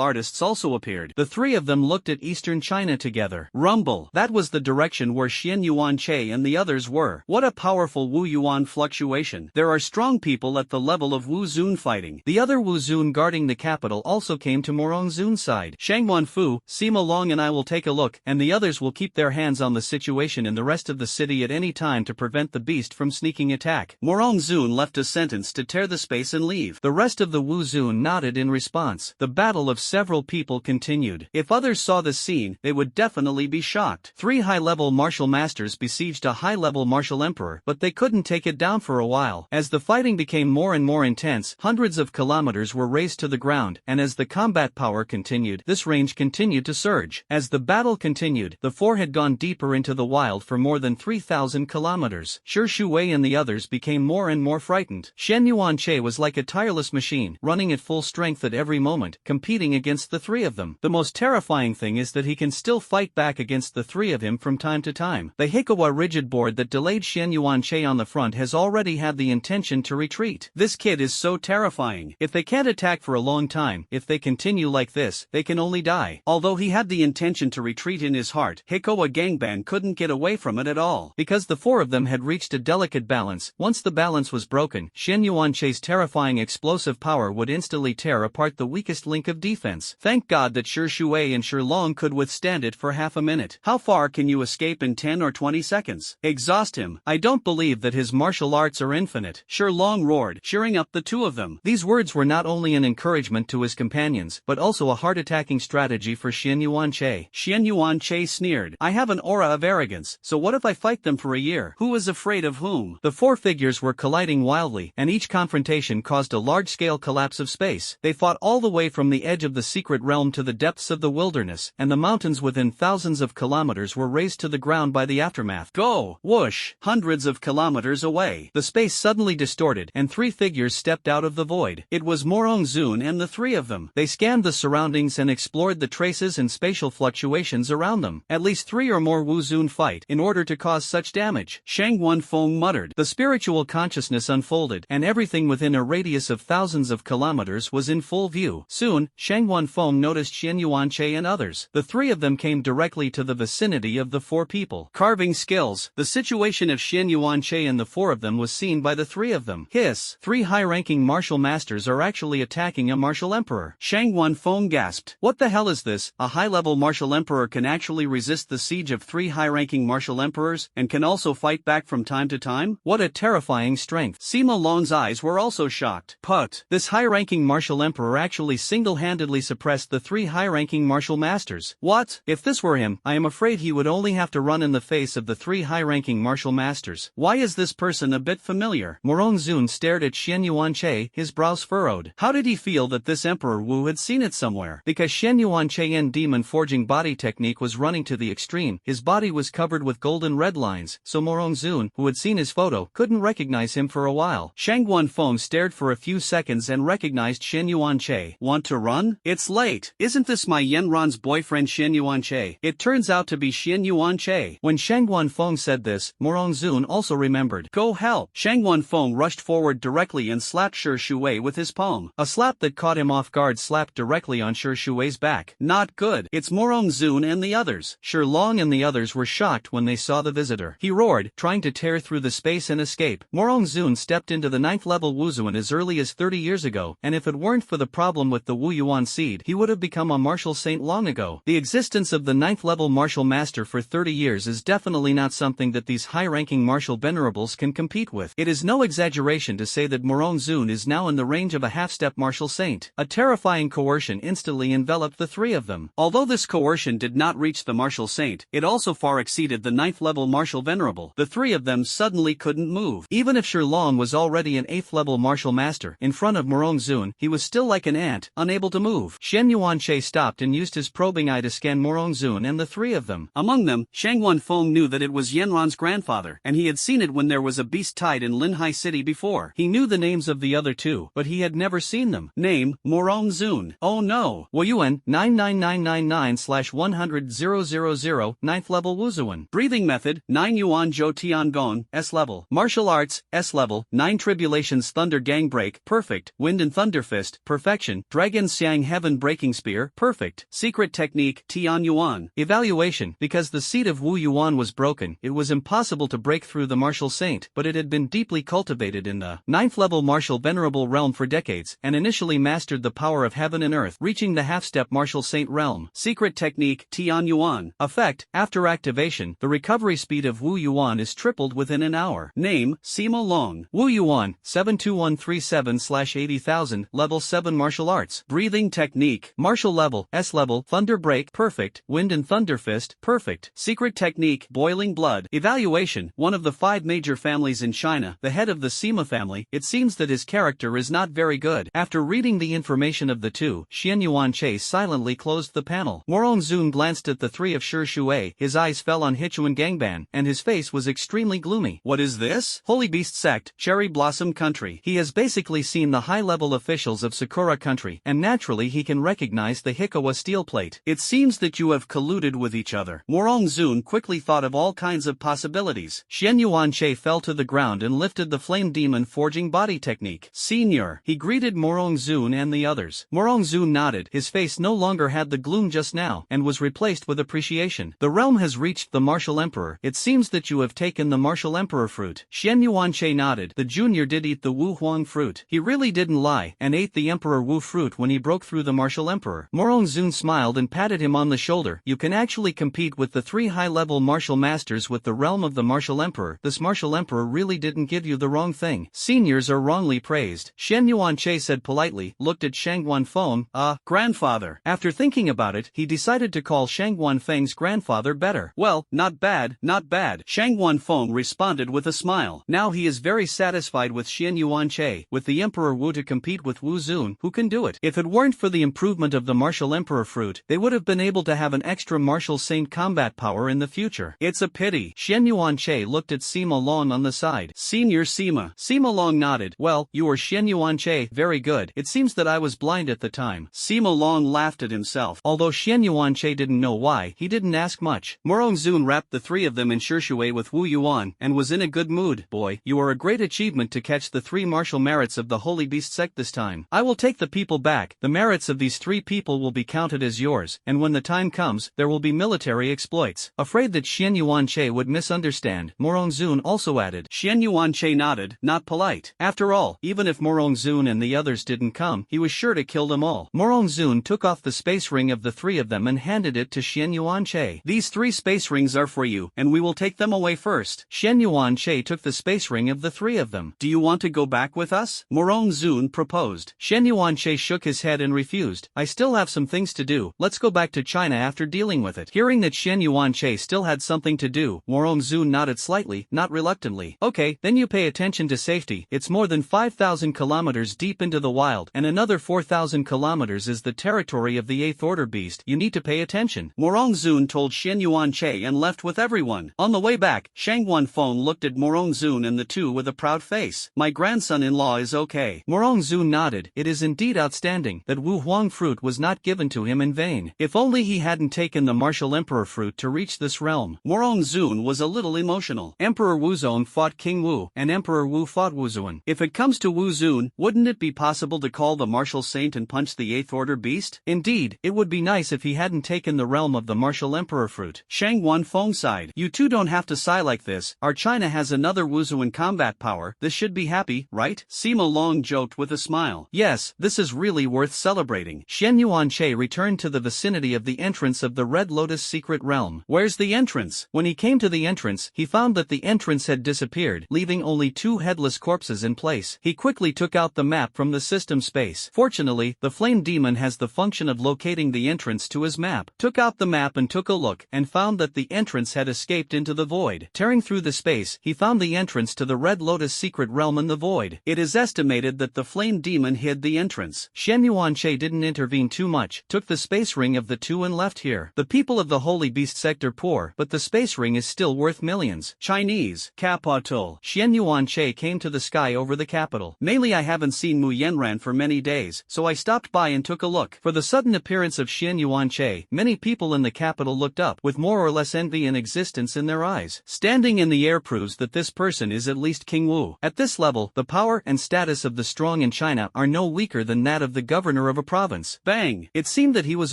artists also appeared. The 3 of them looked at eastern China together. Rumble. That was the direction where Xian Yuanche and the others were. What a powerful Wu Yuan fluctuation. There are strong people at the level of Wu Zun fighting. The other Wu Zun guarding the capital also came to Morongzun's side. Shang Wenfu, Sima Long and I will take a look, and the others will keep their hands on the situation in the rest of the city at any time to prevent the beast from sneaking attack. Morongzun left a sentence to tear the space and leave. The rest of the Wu Zun nodded in response. The battle of several people continued. If others saw the scene, they would definitely be shocked. 3 high-level martial masters besieged a high-level martial emperor, but they couldn't take it down for a while. As the fighting became more and more intense, hundreds of kilometers were raised to the ground, and as the combat power continued, this range continued to surge. As the battle continued, the 4 had gone deeper into the wild for more than 3,000 kilometers. Shi Shuei and the others became more and more frightened. Xian Yuanche was like a tireless machine, running at full strength at every moment, competing against the 3 of them. The most terrifying thing is that he can still fight back against the 3 of him from time to time. The Hikawa rigid board that delayed Xian Yuanche on the front has already had the intention to retreat. This kid is so terrifying. If they can't attack for a long time, if they continue like this, they can only die. Although he had the intention to retreat in his heart, Hikawa Gangbang couldn't get away from it at all. Because the 4 of them had reached a delicate balance, once the balance was broken, Xian Yuanche's terrifying explosive power would instantly tear apart the weakest link of defense. Thank God that Shi Shuei and Shi Long could withstand it for half a minute. How far can you escape in 10 or 20 seconds? Exhaust him. I don't believe that his martial arts are infinite. Shi Long roared, cheering up the 2 of them. These words were not only an encouragement to his companions, but also a heart-attacking strategy for Xian Yuanche. Xian Yuanche sneered. I have an aura of arrogance, so what if I fight them for a year? Who is afraid of whom? The 4 figures were colliding wildly, and each confrontation caused a large-scale collapse of space. They fought all the way from the edge of the secret realm to the depths of the wilderness, and the mountains within thousands of kilometers were razed to the ground by the aftermath. Go! Whoosh! Hundreds of kilometers away. The space suddenly distorted, and 3 figures stepped out of the void. It was Morongzun and the 3 of them. They scanned the surroundings and explored the traces and spatial fluctuations around them. At least 3 or more Wu Zun fight in order to cause such damage. Shang Wenfeng muttered. The spiritual consciousness unfolded, and everything within a radius of thousands of kilometers was in full view. Soon, Shang Wenfeng noticed Xian Yuanche and others. The 3 of them came directly to the vicinity of the 4 people. Carving skills. The situation of Xian Yuanche and the 4 of them was seen by the 3 of them. Hiss! 3 high-ranking martial masters are actually attacking a martial emperor. Shang Wenfeng gasped. What the hell is this? A high-level martial emperor can actually resist the siege of 3 high-ranking martial emperors, and can also fight back from time to time? What a terrifying strength. Sima Long's eyes were also shocked. Put! This high-ranking martial emperor actually single-handedly suppressed the 3 high-ranking martial masters. What? If this were him, I am afraid he would only have to run in the face of the 3 high-ranking martial masters. Why is this person a bit familiar? Morongzun stared at Xian Yuanche, his brows furrowed. How did he feel that this Emperor Wu had seen it somewhere? Because Xian Yuanche's demon forging body technique was running to the extreme, his body was covered with golden red lines, so Morongzun, who had seen his photo, couldn't recognize him for a while. Shang Wenfeng stared for a few seconds and recognized Xian Yuanche. Want to run? It's late. Isn't this my Yenron's boyfriend Xian Yuanche? It turns out to be Xian Yuanche. When Shang Wenfeng said this, Morongzun also remembered. Go help! Shang Wenfeng rushed forward directly and slapped Shi Shuei with his palm. A slap that caught him off guard slapped directly on Shi Shuei's back. Not good. It's Morongzun and the others. Shi Long and the others were shocked when they saw the visitor. He roared, trying to tear through the space and escape. Morongzun stepped into the 9th level Wu Wuzuan as early as 30 years ago, and if it weren't for the problem with the Wu Yuan seed, he would have become a martial saint long ago. The existence of the 9th level martial master for 30 years is definitely not something that these high-ranking martial venerables can compete with. It is no exaggeration to say that Morongzun is now in the range of a half-step martial saint. A terrifying coercion instantly enveloped the three of them. Although this coercion did not reach the martial saint, it also far exceeded the 9th level martial venerable. The three of them suddenly couldn't move. Even if Shilong was already an 8th level martial master, in front of Morongzun, he was still like an ant, unable to move. Shen Yuanche stopped and used his probing eye to scan Morongzun and the three of them. Among them, Shang Wanfeng knew that it was Yanron's grandfather, and he had seen it when there was a beast tied in Linhai City before. He knew the names of the other two, but he had never seen them. Name, Morongzun. Oh no. Wuyuan, 99999/100,000, 9th level Wuzuan. Breathing method, 9 Yuan Zhou Tiangong, S level. Martial arts, S level, 9 Tribulations Thunder Gang Break, perfect. Wind and Thunder Fist, perfection. Dragon Xiang Heaven Breaking Spear, perfect. Secret technique, Tian Yuan. Evaluation, because the seed of Wu Yuan was broken, it was impossible to break through the martial saint, but it had been deeply cultivated in the 9th level martial venerable realm for decades, and initially mastered the power of heaven and earth, reaching the half-step martial saint realm. Secret technique, Tian Yuan. Effect, after activation, the recovery speed of Wu Yuan is tripled within an hour. Name, Sima Long. Wu Yuan, 72137/80,000, level 7 martial arts. Breathing technique, martial level, S level, thunder break, perfect. Wind and thunder fist, perfect. Secret technique, boiling blood. Evaluation, one of the 5 major families in China, the head of the Sima family, it seems that his character is not very good. After reading the information of the two, Xian Yuanche silently closed the panel. Morongzun glanced at the three of Shi Shui, his eyes fell on Hichuan Gangban, and his face was extremely gloomy. What is this? Holy Beast Sect, Cherry Blossom Country. He has basically seen the high-level officials of Sakura Country, and naturally he can recognize the Hikawa steel plate. It seems that you have colluded with each other. Morongzun quickly thought of all kinds of possibilities. Xian Yuanche fell to the ground and lifted the Flame Demon Forging Body Technique. Senior, he greeted Morongzun and the others. Morongzun nodded, his face no longer had the gloom just now, and was replaced with appreciation. The realm has reached the Martial Emperor. It seems that you have taken the Martial Emperor fruit. Xian Yuanche nodded. The junior did eat the Wu Huang fruit. He really didn't lie, and ate the Emperor Wu fruit when he broke through the Martial Emperor. Morongzun smiled and patted him on the shoulder. You can actually compete with the 3 high-level martial masters with the realm of the Martial Emperor. This Martial Emperor really didn't give you the wrong thing. Seniors are wrongly praised. Shen Yuanche said politely, looked at Shang Wanfeng, grandfather. After thinking about it, he decided to call Shang Wanfeng's grandfather better. Well, not bad, not bad. Shang Wanfeng responded with a smile. Now he is very satisfied with Xian Yuanche. With the Emperor Wu to compete with Wu Zun, who can do it? If it weren't for the improvement of the Martial Emperor fruit, they would have been able to have an extra martial saint combat power in the future. It's a pity. Xian Yuanche looked at Sima Long on the side. Senior Sima. Sima Long nodded. Well, you are Xian Yuanche, very good. It seems that I was blind at the time. Sima Long laughed at himself. Although Xian Yuanche didn't know why, he didn't ask much. Morongzun wrapped the 3 of them in Shishui with Wu Yuan, and was in a good mood. Boy, you are a great achievement to catch the 3 martial merits of the Holy Beast sect this time. I will take the people back. The merits of these 3 people will be counted as yours, and when the time comes, there will be military exploits. Afraid that Xian Yuanche would misunderstand, Morongzun also added. Xian Yuanche nodded, not polite. After all, even if Morongzun and the others didn't come, he was sure to kill them all. Morongzun took off the space ring of the 3 of them and handed it to Xian Yuanche. These 3 space rings are for you, and we will take them away first. Xian Yuanche took the space ring of the 3 of them. Do you want to go back with us? Morongzun proposed. Xian Yuanche shook his head and refused. I still have some things to do. Let's go back to China after dealing with it. Hearing that Xian Yuanche still had something to do, Morongzun nodded slightly, not reluctantly. Okay, then you pay attention to safety. It's more than 5,000 kilometers deep into the wild, and another 4,000 kilometers is the territory of the 8th Order beast. You need to pay attention. Morongzun told Xian Yuanche and left with everyone. On the way back, Shang Wanfeng looked at Morongzun and the two with a proud face. My grandson-in-law is okay. Morongzun nodded. It is indeed outstanding that Wu Huang fruit was not given to him in vain. If only he hadn't taken the Martial Emperor fruit to reach this realm. Morongzun was a little emotional. Emperor Wuzong fought King Wu, and Emperor Wu fought Wuzuan. If it comes to Wu Zun, wouldn't it be possible to call the Martial Saint and punch the 8th Order beast? Indeed, it would be nice if he hadn't taken the realm of the Martial Emperor fruit. Shang Wanfeng sighed. You two don't have to sigh like this. Our China has another Wuzuan combat power. This should be happy, right? right? Sima Long joked with a smile. Yes, this is really worth celebrating. Xian Yuanche returned to the vicinity of the entrance of the Red Lotus secret realm. Where's the entrance? When he came to the entrance, he found that the entrance had disappeared, leaving only two headless corpses in place. He quickly took out the map from the system space. Fortunately, the flame demon has the function of locating the entrance to his map. Took out the map and took a look, and found that the entrance had escaped into the void. Tearing through the space, he found the entrance to the Red Lotus secret realm in the void. It is estimated that the flame demon hid the entrance. Shen Yuanche didn't intervene too much, took the space ring of the two and left here. The people of the Holy Beast sector poor, but the space ring is still worth millions. Chinese, capital. Xian Yuanche came to the sky over the capital. Mainly I haven't seen Mu Yenran for many days, so I stopped by and took a look. For the sudden appearance of Xian Yuanche, many people in the capital looked up, with more or less envy and existence in their eyes. Standing in the air proves that this person is at least King Wu. At this level, the power and status of the strong in China are no weaker than that of the governor of a province. Bang! It seemed that he was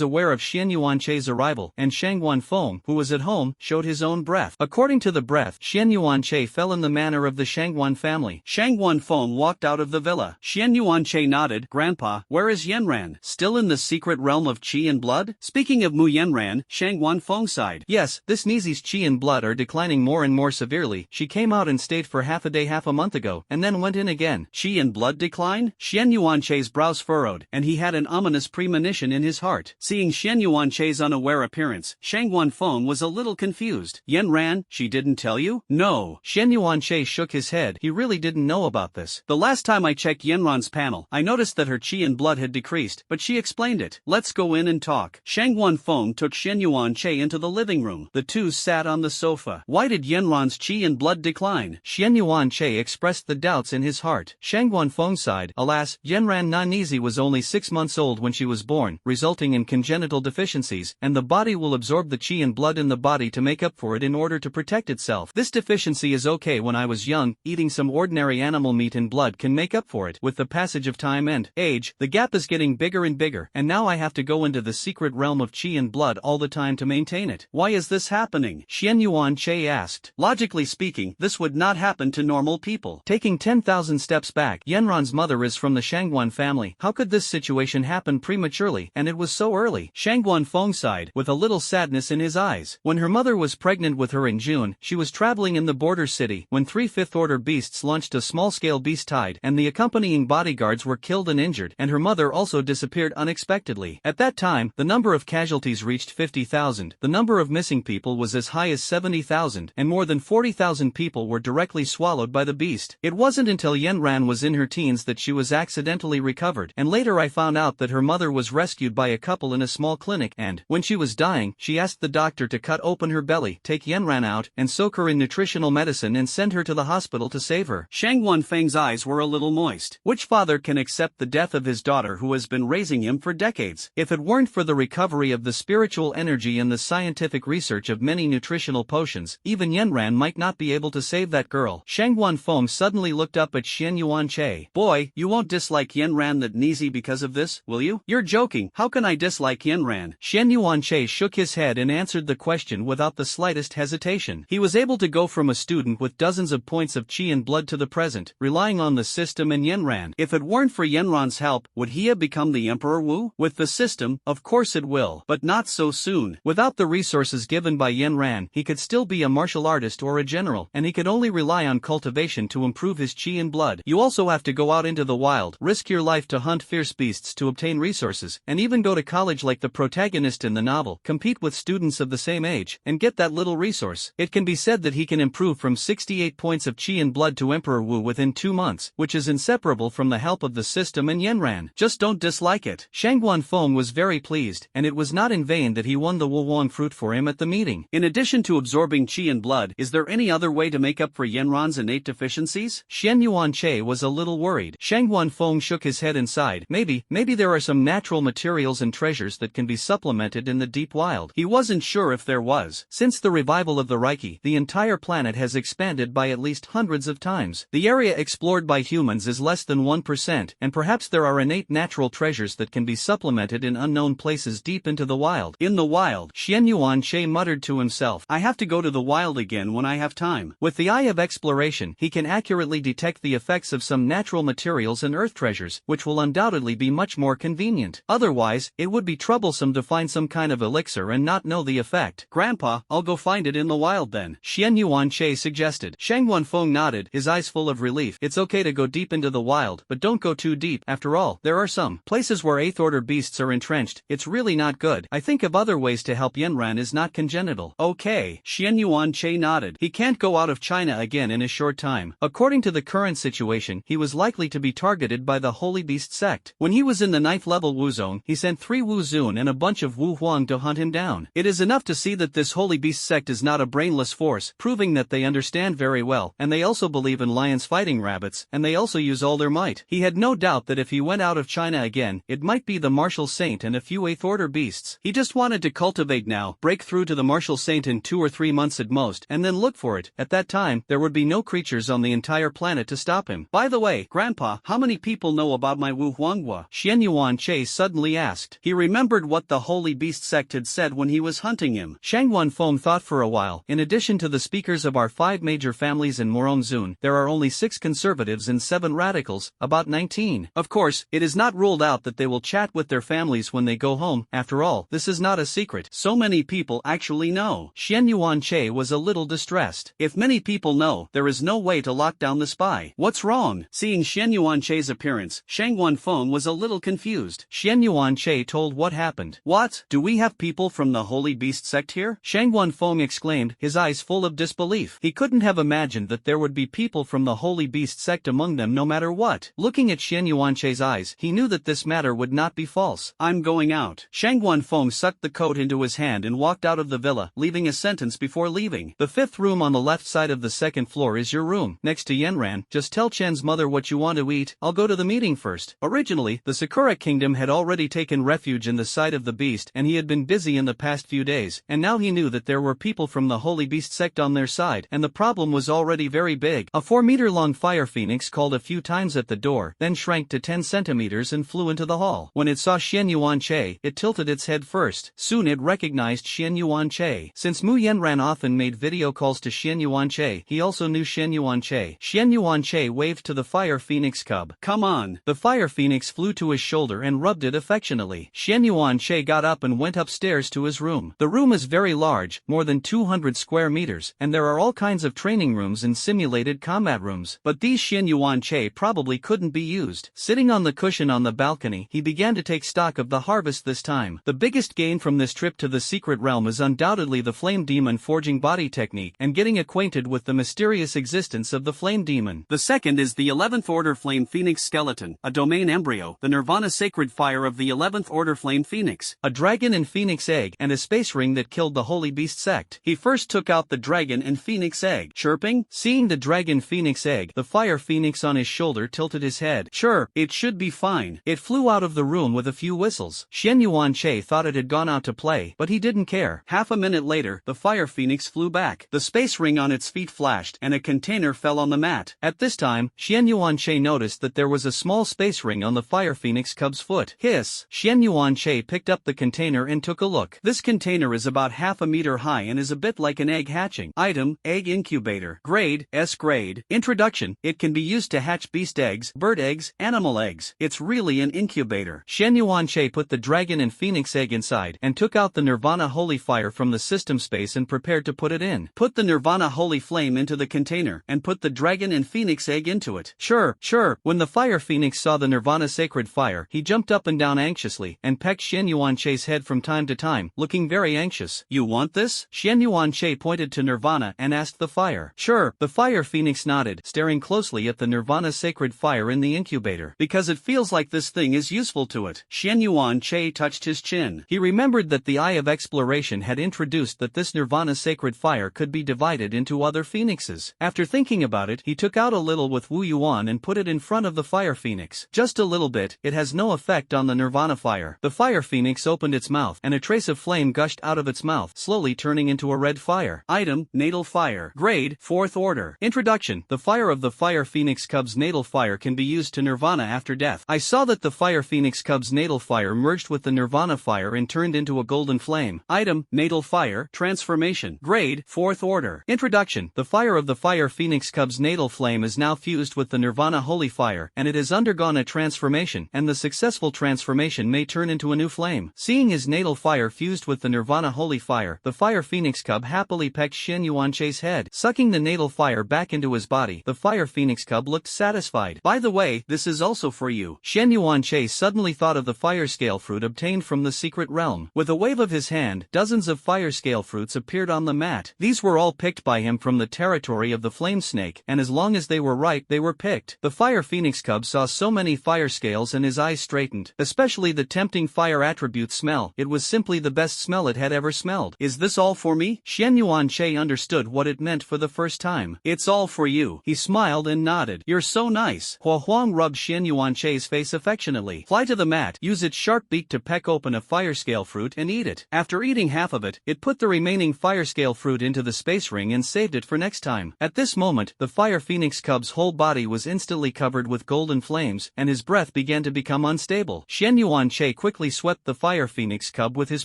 aware of Xian Yuanche's arrival, and Shang Guanfeng, who was at home, showed his own breath. According to the breath, Xian Yuanche fell in the manner of the Shangguan family. Shang Guanfeng walked out of the villa. Xian Yuanche nodded. Grandpa, where is Yenran? Still in the secret realm of qi and blood? Speaking of Mu Yenran, Shang Guanfeng sighed. Yes, this Nizi's qi and blood are declining more and more severely. She came out and stayed for half a day half a month ago, and then went in again. Qi and blood decline? Xian Yuanche's brows furrowed, and he had an ominous premonition in his heart. Seeing Xian Yuanche's unaware appearance, Shang Guanfeng was a little confused. Yenran, she didn't tell you? No. Xian Yuanche shook his head. He really didn't know about this. The last time I checked Yenran's panel, I noticed that her qi and blood had decreased, but she explained it. Let's go in and talk. Shang Guanfeng took Xian Yuanche into the living room. The two sat on the sofa. Why did Yenran's qi and blood decline? Xian Yuanche expressed the doubts in his heart. Shang Guanfeng sighed. Alas, Yenran Nanizi was only 6 months old when she was born, resulting in congenital deficiencies, and the body will absorb the qi and blood in the body to make up for it in order to protect itself. This deficiency is okay when I was young, eating some ordinary animal meat and blood can make up for it. With the passage of time and age, the gap is getting bigger and bigger, and now I have to go into the secret realm of qi and blood all the time to maintain it. Why is this happening? Xian Yuanche asked. Logically speaking, this would not happen to normal people. Taking 10,000 steps back, Yenran's mother is from the Shangguan family. How could this situation happen prematurely, and it was so early? Shang Guanfeng sighed, with a little sadness in his eyes. When her mother was pregnant with her in June, she was traveling in the border city when 3 fifth-order beasts launched a small-scale beast tide, and the accompanying bodyguards were killed and injured, and her mother also disappeared unexpectedly. At that time, the number of casualties reached 50,000, the number of missing people was as high as 70,000, and more than 40,000 people were directly swallowed by the beast. It wasn't until Yenran was in her teens that she was accidentally recovered, and later I found out that her mother was rescued by a couple in a small clinic, and, when she was dying, she asked the doctor to cut open her belly, take Yenran out, and soak her in nutritional medicine and send her to the hospital to save her. Shang Guanfeng's eyes were a little moist. Which father can accept the death of his daughter who has been raising him for decades? If it weren't for the recovery of the spiritual energy and the scientific research of many nutritional potions, even Yenran might not be able to save that girl. Shang Guanfeng suddenly looked up at Xian Yuanche. Boy, you won't dislike Yenran that Nizi because of this, will you? You're joking. How can I dislike Yenran? Xian Yuanche shook his head and answered the question without the slightest hesitation. He was able to go from a student with dozens of points of qi and blood to the present, relying on the system and Yenran. If it weren't for Yenran's help, would he have become the Emperor Wu? With the system, of course it will, but not so soon. Without the resources given by Yenran, he could still be a martial artist or a general, and he could only rely on cultivation to improve his qi and blood. You also have to go out into the wild, risk your life to hunt fierce beasts to obtain resources, and even go to college like the protagonist in the novel, compete with students of the same age, and get that little resource. It can be said that he can improve from 68 points of qi and blood to Emperor Wu within 2 months, which is inseparable from the help of the system and Yenran. Just don't dislike it. Shang Guanfeng was very pleased, and it was not in vain that he won the Wuwang fruit for him at the meeting. In addition to absorbing qi and blood, is there any other way to make up for Yenran's innate deficiencies? Xian Yuanche was a little worried. Shang Guanfeng shook his head and sighed. Maybe there are some natural materials and treasures that can be supplemented in the deep wild. He wasn't sure if there was. Since the revival of the Reiki, the entire planet has expanded by at least hundreds of times. The area explored by humans is less than 1%, and perhaps there are innate natural treasures that can be supplemented in unknown places deep into the wild. In the wild, Xian Yuanche muttered to himself, I have to go to the wild again when I have time. With the eye of exploration, he can accurately detect the effects of some natural materials and earth treasures, which will undoubtedly be much more convenient. Otherwise, it would be troublesome to find some kind of elixir and not know the effect. Grandpa, I'll go find it in the wild then, Xian Yuanche suggested. Shang Wenfeng nodded, his eyes full of relief. It's okay to go deep into the wild, but don't go too deep. After all, there are some places where 8th order beasts are entrenched. It's really not good. I think of other ways to help Yanran is not congenital. Okay, Xian Yuanche nodded. He can't go out of China again in a short time. According to the current situation, he was likely to be targeted by the Holy Beast sect. When he was in the 9th level Wu Zone, he sent 3 Wu Zun and a bunch of Wu Huang to hunt him down. It is enough to see that this Holy Beast sect is not a brainless force, proving that they understand very well, and they also believe in lions fighting rabbits, and they also use all their might. He had no doubt that if he went out of China again, it might be the Martial Saint and a few 8th order beasts. He just wanted to cultivate now, break through to the Martial Saint in 2 or 3 months at most, and then look for it. At that time, there would be no creatures on the entire planet to stop him. By the way, Grandpa, how many people know about my Wu Huanghua? Xian Yuanche suddenly asked. He remembered what the Holy Beast sect had said when he was hunting him. Shang Wenfeng thought for a while. In addition to the speakers of our 5 major families in Morongzun, there are only 6 conservatives and 7 radicals, about 19. Of course, it is not ruled out that they will chat with their families when they go home. After all, this is not a secret. So many people actually know. Xian Yuanche was a little distressed. If many people know, there is no way to lock down the spy. What's wrong? Seeing Xian Yuanche's appearance, Shang Wenfeng was a little confused. Xian Yuanche told what happened. What? Do we have people from the Holy Beast sect here? Shang Wenfeng exclaimed, his eyes full of disbelief. He couldn't have imagined that there would be people from the Holy Beast sect among them no matter what. Looking at Xian Yuanche's eyes, he knew that this matter would not be false. I'm going out. Shang Wenfeng sucked the coat into his hand and walked out of the villa, leaving a sentence before leaving. The 5th room on the left side of the 2nd floor is your room, next to Yanran. Just tell Chen's mother what you want to eat. I'll go to the meeting first. Originally, the Sakura Kingdom had already taken refuge in the side of the beast and he had been busy in the past few days, and now he knew that there were people from the Holy Beast sect on their side, and the problem was already very big. A 4-meter-long fire phoenix called a few times at the door, then shrank to 10 centimeters and flew into the hall. When it saw Xian Yuanche, it tilted its head first. Soon it recognized Xian Yuanche. Since Mu Yanran often made video calls to Xian Yuanche, he also knew Xian Yuanche. Xian Yuanche waved to the fire phoenix cub. Come on. The fire phoenix flew to his shoulder and rubbed it affectionately. Xian Yuanche got up and went upstairs to his room. The room is very large, more than 200 square meters, and there are all kinds of training rooms and simulated combat rooms, but these Xian Yuanche probably couldn't be used. Sitting on the cushion on the balcony, he began to take stock of the harvest this time. The biggest gain from this trip to the secret realm is undoubtedly the flame demon forging body technique and getting acquainted with the mysterious existence of the flame demon. The second is the 11th order flame phoenix skeleton, a domain embryo, the nirvana sacred fire of the 11th order flame phoenix, a dragon and phoenix egg, and a space ring that killed the Holy Beast sect. He first took out the dragon and phoenix egg. Chirping? Seeing the dragon phoenix egg, the fire phoenix on his shoulder tilted his head. Sure, it should be fine. It flew out of the room with a few whistles. Xian Yuanche thought it had gone out to play, but he didn't care. Half a minute later, the fire phoenix flew back. The space ring on its feet flashed, and a container fell on the mat. At this time, Xian Yuanche noticed that there was a small space ring on the fire phoenix cub's foot. Hiss! Xian Yuanche picked up the container and took a look. This container is about half a meter high and is a bit like an egg hatching. Item, egg incubator. Grade, S grade. Introduction, it can be used to hatch beast eggs, bird eggs, animal eggs. It's really an incubator. Xian Yuanche put the dragon and phoenix egg inside and took out the Nirvana Holy Fire from the system space and prepared to put it in. Put the Nirvana Holy Flame into the container and put the dragon and phoenix egg into it. Sure. When the fire phoenix saw the Nirvana Sacred Fire, he jumped up and down anxiously and pecked Xian Yuanche's head from time to time, looking very anxious. You want this? Xian Yuanche pointed to Nirvana and asked the fire. Sure. The fire phoenix nodded, staring closely at the Nirvana Sacred Fire in the incubator. Because it feels like this thing is useful to it. Xian Yuanche touched his chin. He remembered that the Eye of Exploration had introduced that this Nirvana Sacred Fire could be divided into other phoenixes. After thinking about it, he took out a little with Wu Yuan and put it in front of the fire phoenix. Just a little bit, it has no effect on the Nirvana fire. The fire phoenix opened its mouth and a trace of flame gushed out of its mouth, slowly turning into a red fire. Item, natal fire. Grade, 4th order. Introduction, the fire of the fire phoenix cub's natal fire can be used to Nirvana after death. I saw that the fire phoenix cub's natal fire merged with the Nirvana fire and turned into a golden flame. Item, natal fire, transformation. Grade, 4th order. Introduction, the fire of the fire phoenix cub's natal flame is now fused with the Nirvana Holy Fire, and it has undergone a transformation, and the successful transformation may turn into a new flame. Seeing his natal fire fused with the Nirvana Holy Fire, the Fire Phoenix Cub happily pecked Shen Yuanche's head. Sucking the natal fire back into his body, the Fire Phoenix Cub looked satisfied. By the way, this is also for you. Shen Yuanche suddenly thought of the fire scale fruit obtained from the secret realm. With a wave of his hand, dozens of fire scale fruits appeared on the mat. These were all picked by him from the territory of the flame snake, and as long as they were ripe, they were picked. The Fire Phoenix Cub saw so many fire scales and his eyes straightened, especially the tempting fire attribute smell. It was simply the best smell it had ever smelled. Is this all for me? Shen Yuanche understood what it meant for the first time. It's all for you. He smiled and nodded. You're so nice. Hua Huang rubbed Shen Yuanche's face affectionately. Fly to the mat, use its sharp beak to peck open a fire scale fruit and eat it. After eating half of it, it put the remaining fire scale fruit into the space ring and saved it for next time. At this moment, the Fire Phoenix Cub's whole body was instantly covered with golden flames, and his breath began to become unstable. Shen Yuanche quickly swept the Fire Phoenix Cub with his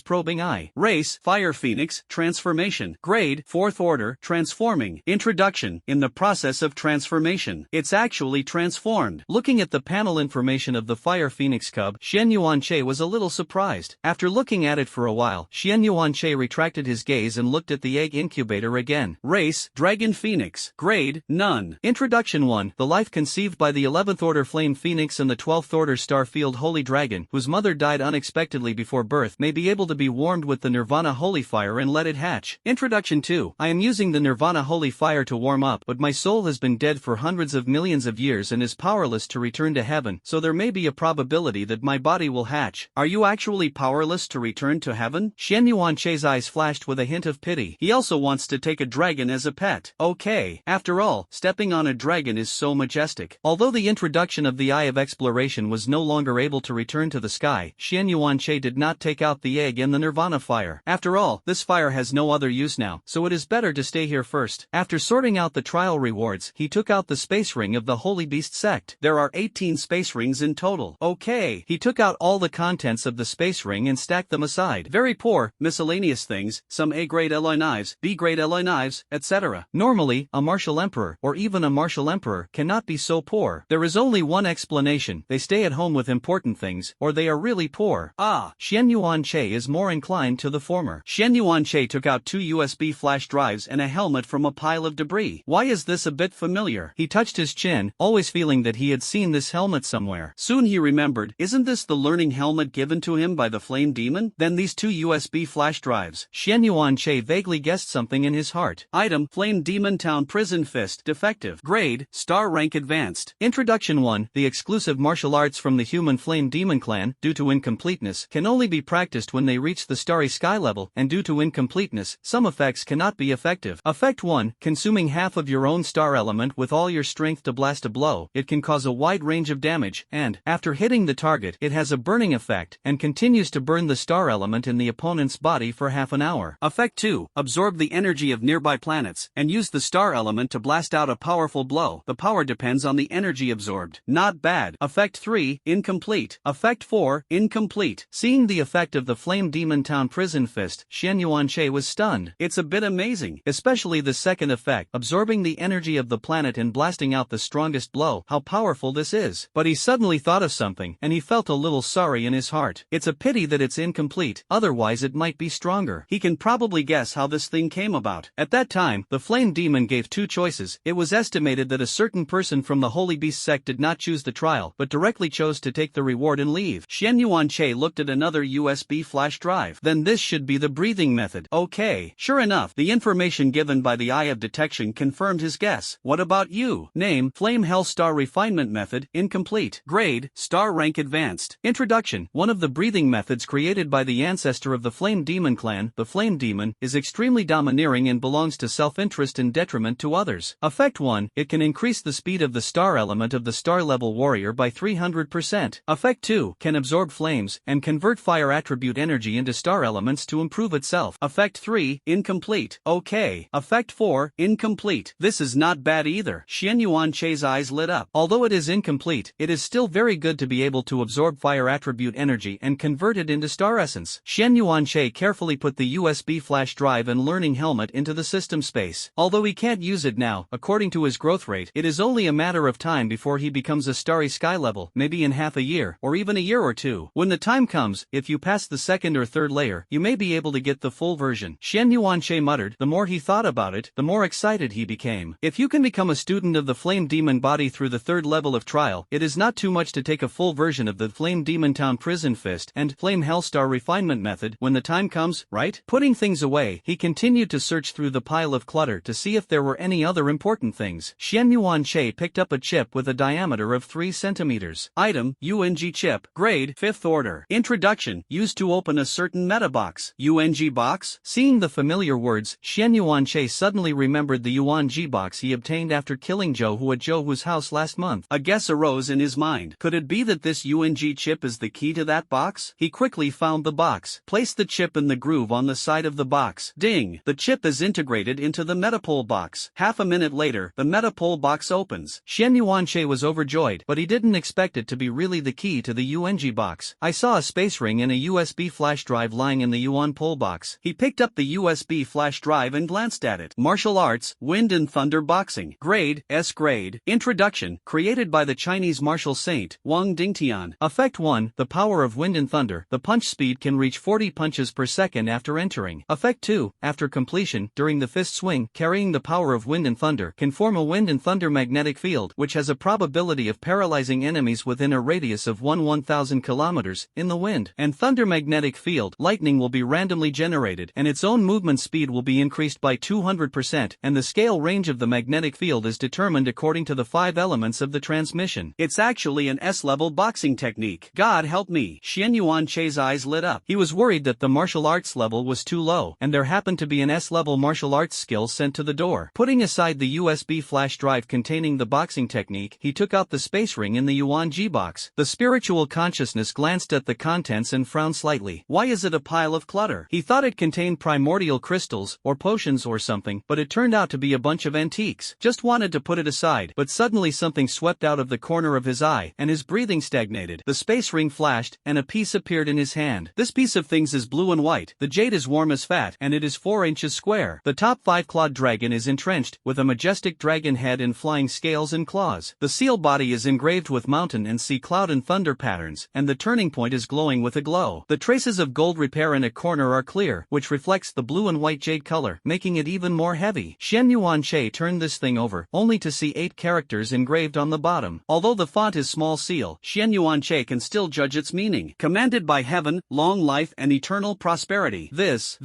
probing eye. Race, Fire Phoenix, Transformation. Grade, 4th Order, Transforming. Introduction, in the process of transformation. It's actually transformed. Looking at the panel information of the Fire Phoenix Cub, Shen Yuanche was a little surprised. After looking at it for a while, Shen Yuanche retracted his gaze and looked at the egg incubator again. Race, Dragon Phoenix. Grade, None. Introduction 1. The life conceived by the 11th Order Flame Phoenix and the 12th Order Starfield Holy Dragon, whose mother died unexpectedly before birth, may be able to be warmed with the Nirvana Holy Fire and let it hatch. Introduction 2. I am using the Nirvana Holy Fire to warm up, but my soul has been dead for hundreds of millions of years and is powerless to return to heaven, so there may be a probability that my body will hatch. Are you actually powerless to return to heaven? Shen Yuanche's eyes flashed with a hint of pity. He also wants to take a dragon as a pet. Okay. After all, stepping on a dragon is so majestic. Although the introduction of the Eye of Exploration was no longer able to return to the sky, Shen Yuanche did not take out the egg and the Nirvana Fire. After all, this fire has no other use now, so it is better to stay here first. After sorting out the trial rewards, he took out the space ring of the Holy Beast sect. There are 18 space rings in total. Okay. He took out all the contents of the space ring and stacked them aside. Very poor, miscellaneous things, some A-grade alloy knives, B-grade alloy knives, etc. Normally, a martial emperor, or even a martial emperor, cannot be so poor. There is only one explanation: they stay at home with important things, or they are really poor. Shen Yuanche is more inclined to the former. Shen Yuanche took out 2 USB flash drives and a helmet from a pile of debris. Why is this a bit familiar? He touched his chin, always feeling that he had seen this helmet somewhere. Soon he remembered, isn't this the learning helmet given to him by the Flame Demon? Then these 2 USB flash drives. Shen Yuanche vaguely guessed something in his heart. Item, Flame Demon Town Prison Fist, defective. Grade, Star Rank Advanced. Introduction 1. The exclusive martial arts from the human Flame Demon clan, due to incompleteness, can only be practiced when they reach the Starry Sky level, and due to incompleteness, some effects cannot be effective. Effect 1. Consuming half of your own star element with all your strength to blast a blow. It can cause a wide range of damage, and, after hitting the target, it has a burning effect, and continues to burn the star element in the opponent's body for half an hour. Effect 2. Absorb the energy of nearby planets, and use the star element to blast out a powerful blow. The power depends on the energy absorbed. Not bad. Effect 3. Incomplete. Effect 4. Incomplete. Seeing the effect of the Flame Demon Town Prison Fist, Shen Yuanche was stunned. It's a bit amazing, especially the second effect, absorbing the energy of the planet and blasting out the strongest blow. How powerful this is. But he suddenly thought of something, and he felt a little sorry in his heart. It's a pity that it's incomplete, otherwise it might be stronger. He can probably guess how this thing came about. At that time, the Flame Demon gave 2 choices. It was estimated that a certain person from the Holy Beast sect did not choose the trial, but directly chose to take the reward and leave. Shen Yuanche looked at another USB flash drive. Then this should be the breathing method. Okay. Sure enough, the information given by the Eye of Detection confirmed his guess. What about you? Name, Flame Hell Star Refinement Method, incomplete. Grade, Star Rank Advanced. Introduction. One of the breathing methods created by the ancestor of the Flame Demon clan, the Flame Demon, is extremely domineering and belongs to self-interest and detriment to others. Effect 1. It can increase the speed of the star element of the star level warrior by 300%. Effect 2. Can absorb flames, and convert fire attribute energy into star elements to improve itself. Effect 3. Incomplete. Okay. Effect 4. Incomplete. This is not bad either. Shen Yuanche's eyes lit up. Although it is incomplete, it is still very good to be able to absorb fire attribute energy and convert it into star essence. Shen Yuanche carefully put the USB flash drive and learning helmet into the system space. Although he can't use it now, according to his growth rate, it is only a matter of time before he becomes a starry sky level, maybe in half a year, or even a year or two. When the time comes, if you pass the second or third layer, you may be able to get the full version. Xian Yuanche muttered. The more he thought about it, the more excited he became. If you can become a student of the Flame Demon body through the third level of trial, it is not too much to take a full version of the Flame Demon Town Prison Fist and Flame Hellstar refinement method when the time comes, right? Putting things away, he continued to search through the pile of clutter to see if there were any other important things. Xian Yuanche picked up a chip with a diameter of 3 centimeters. Item, UNG chip, grade, 5th order. Introduction, used to open a certain meta box. UNG box? Seeing the familiar words, Xian Yuanche suddenly remembered the UNG box he obtained after killing Zhou Hu at Zhou Hu's house last month. A guess arose in his mind. Could it be that this UNG chip is the key to that box? He quickly found the box, placed the chip in the groove on the side of the box. Ding! The chip is integrated into the metapole box. Half a minute later, the metapole box opens. Xian Yuanche was overjoyed, but he didn't expect it to be really the key to the UNG box. I saw a space ring and a USB flash drive lying in the Yuan pole box. He picked up the USB flash drive and glanced at it. Martial Arts, Wind and Thunder Boxing. Grade, S grade. Introduction, created by the Chinese martial saint, Wang Dingtian. Effect 1, the power of Wind and Thunder. The punch speed can reach 40 punches per second after entering. Effect 2, after completion, during the fist swing, carrying the power of Wind and Thunder, can form a Wind and Thunder magnetic field, which has a probability of paralyzing enemies within a radius of 1,000 kilometers, in the wind. And Thunder magnetic field, lightning will be randomly generated, and its own movement speed will be increased by 200%, and the scale range of the magnetic field is determined according to the 5 elements of the transmission. It's actually an S-level boxing technique. God help me. Xian Yuanche's eyes lit up. He was worried that the martial arts level was too low, and there happened to be an S-level martial arts skill sent to the door. Putting aside the USB flash drive containing the boxing technique, he took out the space ring in the Yuan G box. The spiritual consciousness glanced at the contents and frowned slightly. Why is it a pile of clutter? He thought it contained primordial crystals, or potions or something, but it turned out to be a bunch of antiques. Just wanted to put it aside, but suddenly something swept out of the corner of his eye, and his breathing stagnated. The space ring flashed, and a piece appeared in his hand. This piece of things is blue and white. The jade is warm as fat, and it is 4 inches square. The top 5-clawed dragon is entrenched, with a majestic dragon head and flying scales and claws. The seal body is engraved with mountain and sea cloud and thunder patterns, and the turning point is glowing with a glow. The traces of gold repair in a corner are clear, which reflects the blue and white jade color, making it even more heavy. Xian Yuanche turned this thing over, only to see 8 characters engraved on the bottom. Although the font is small seal, Xian Yuanche can still judge its meaning. Commanded by heaven, long life and eternal prosperity. This.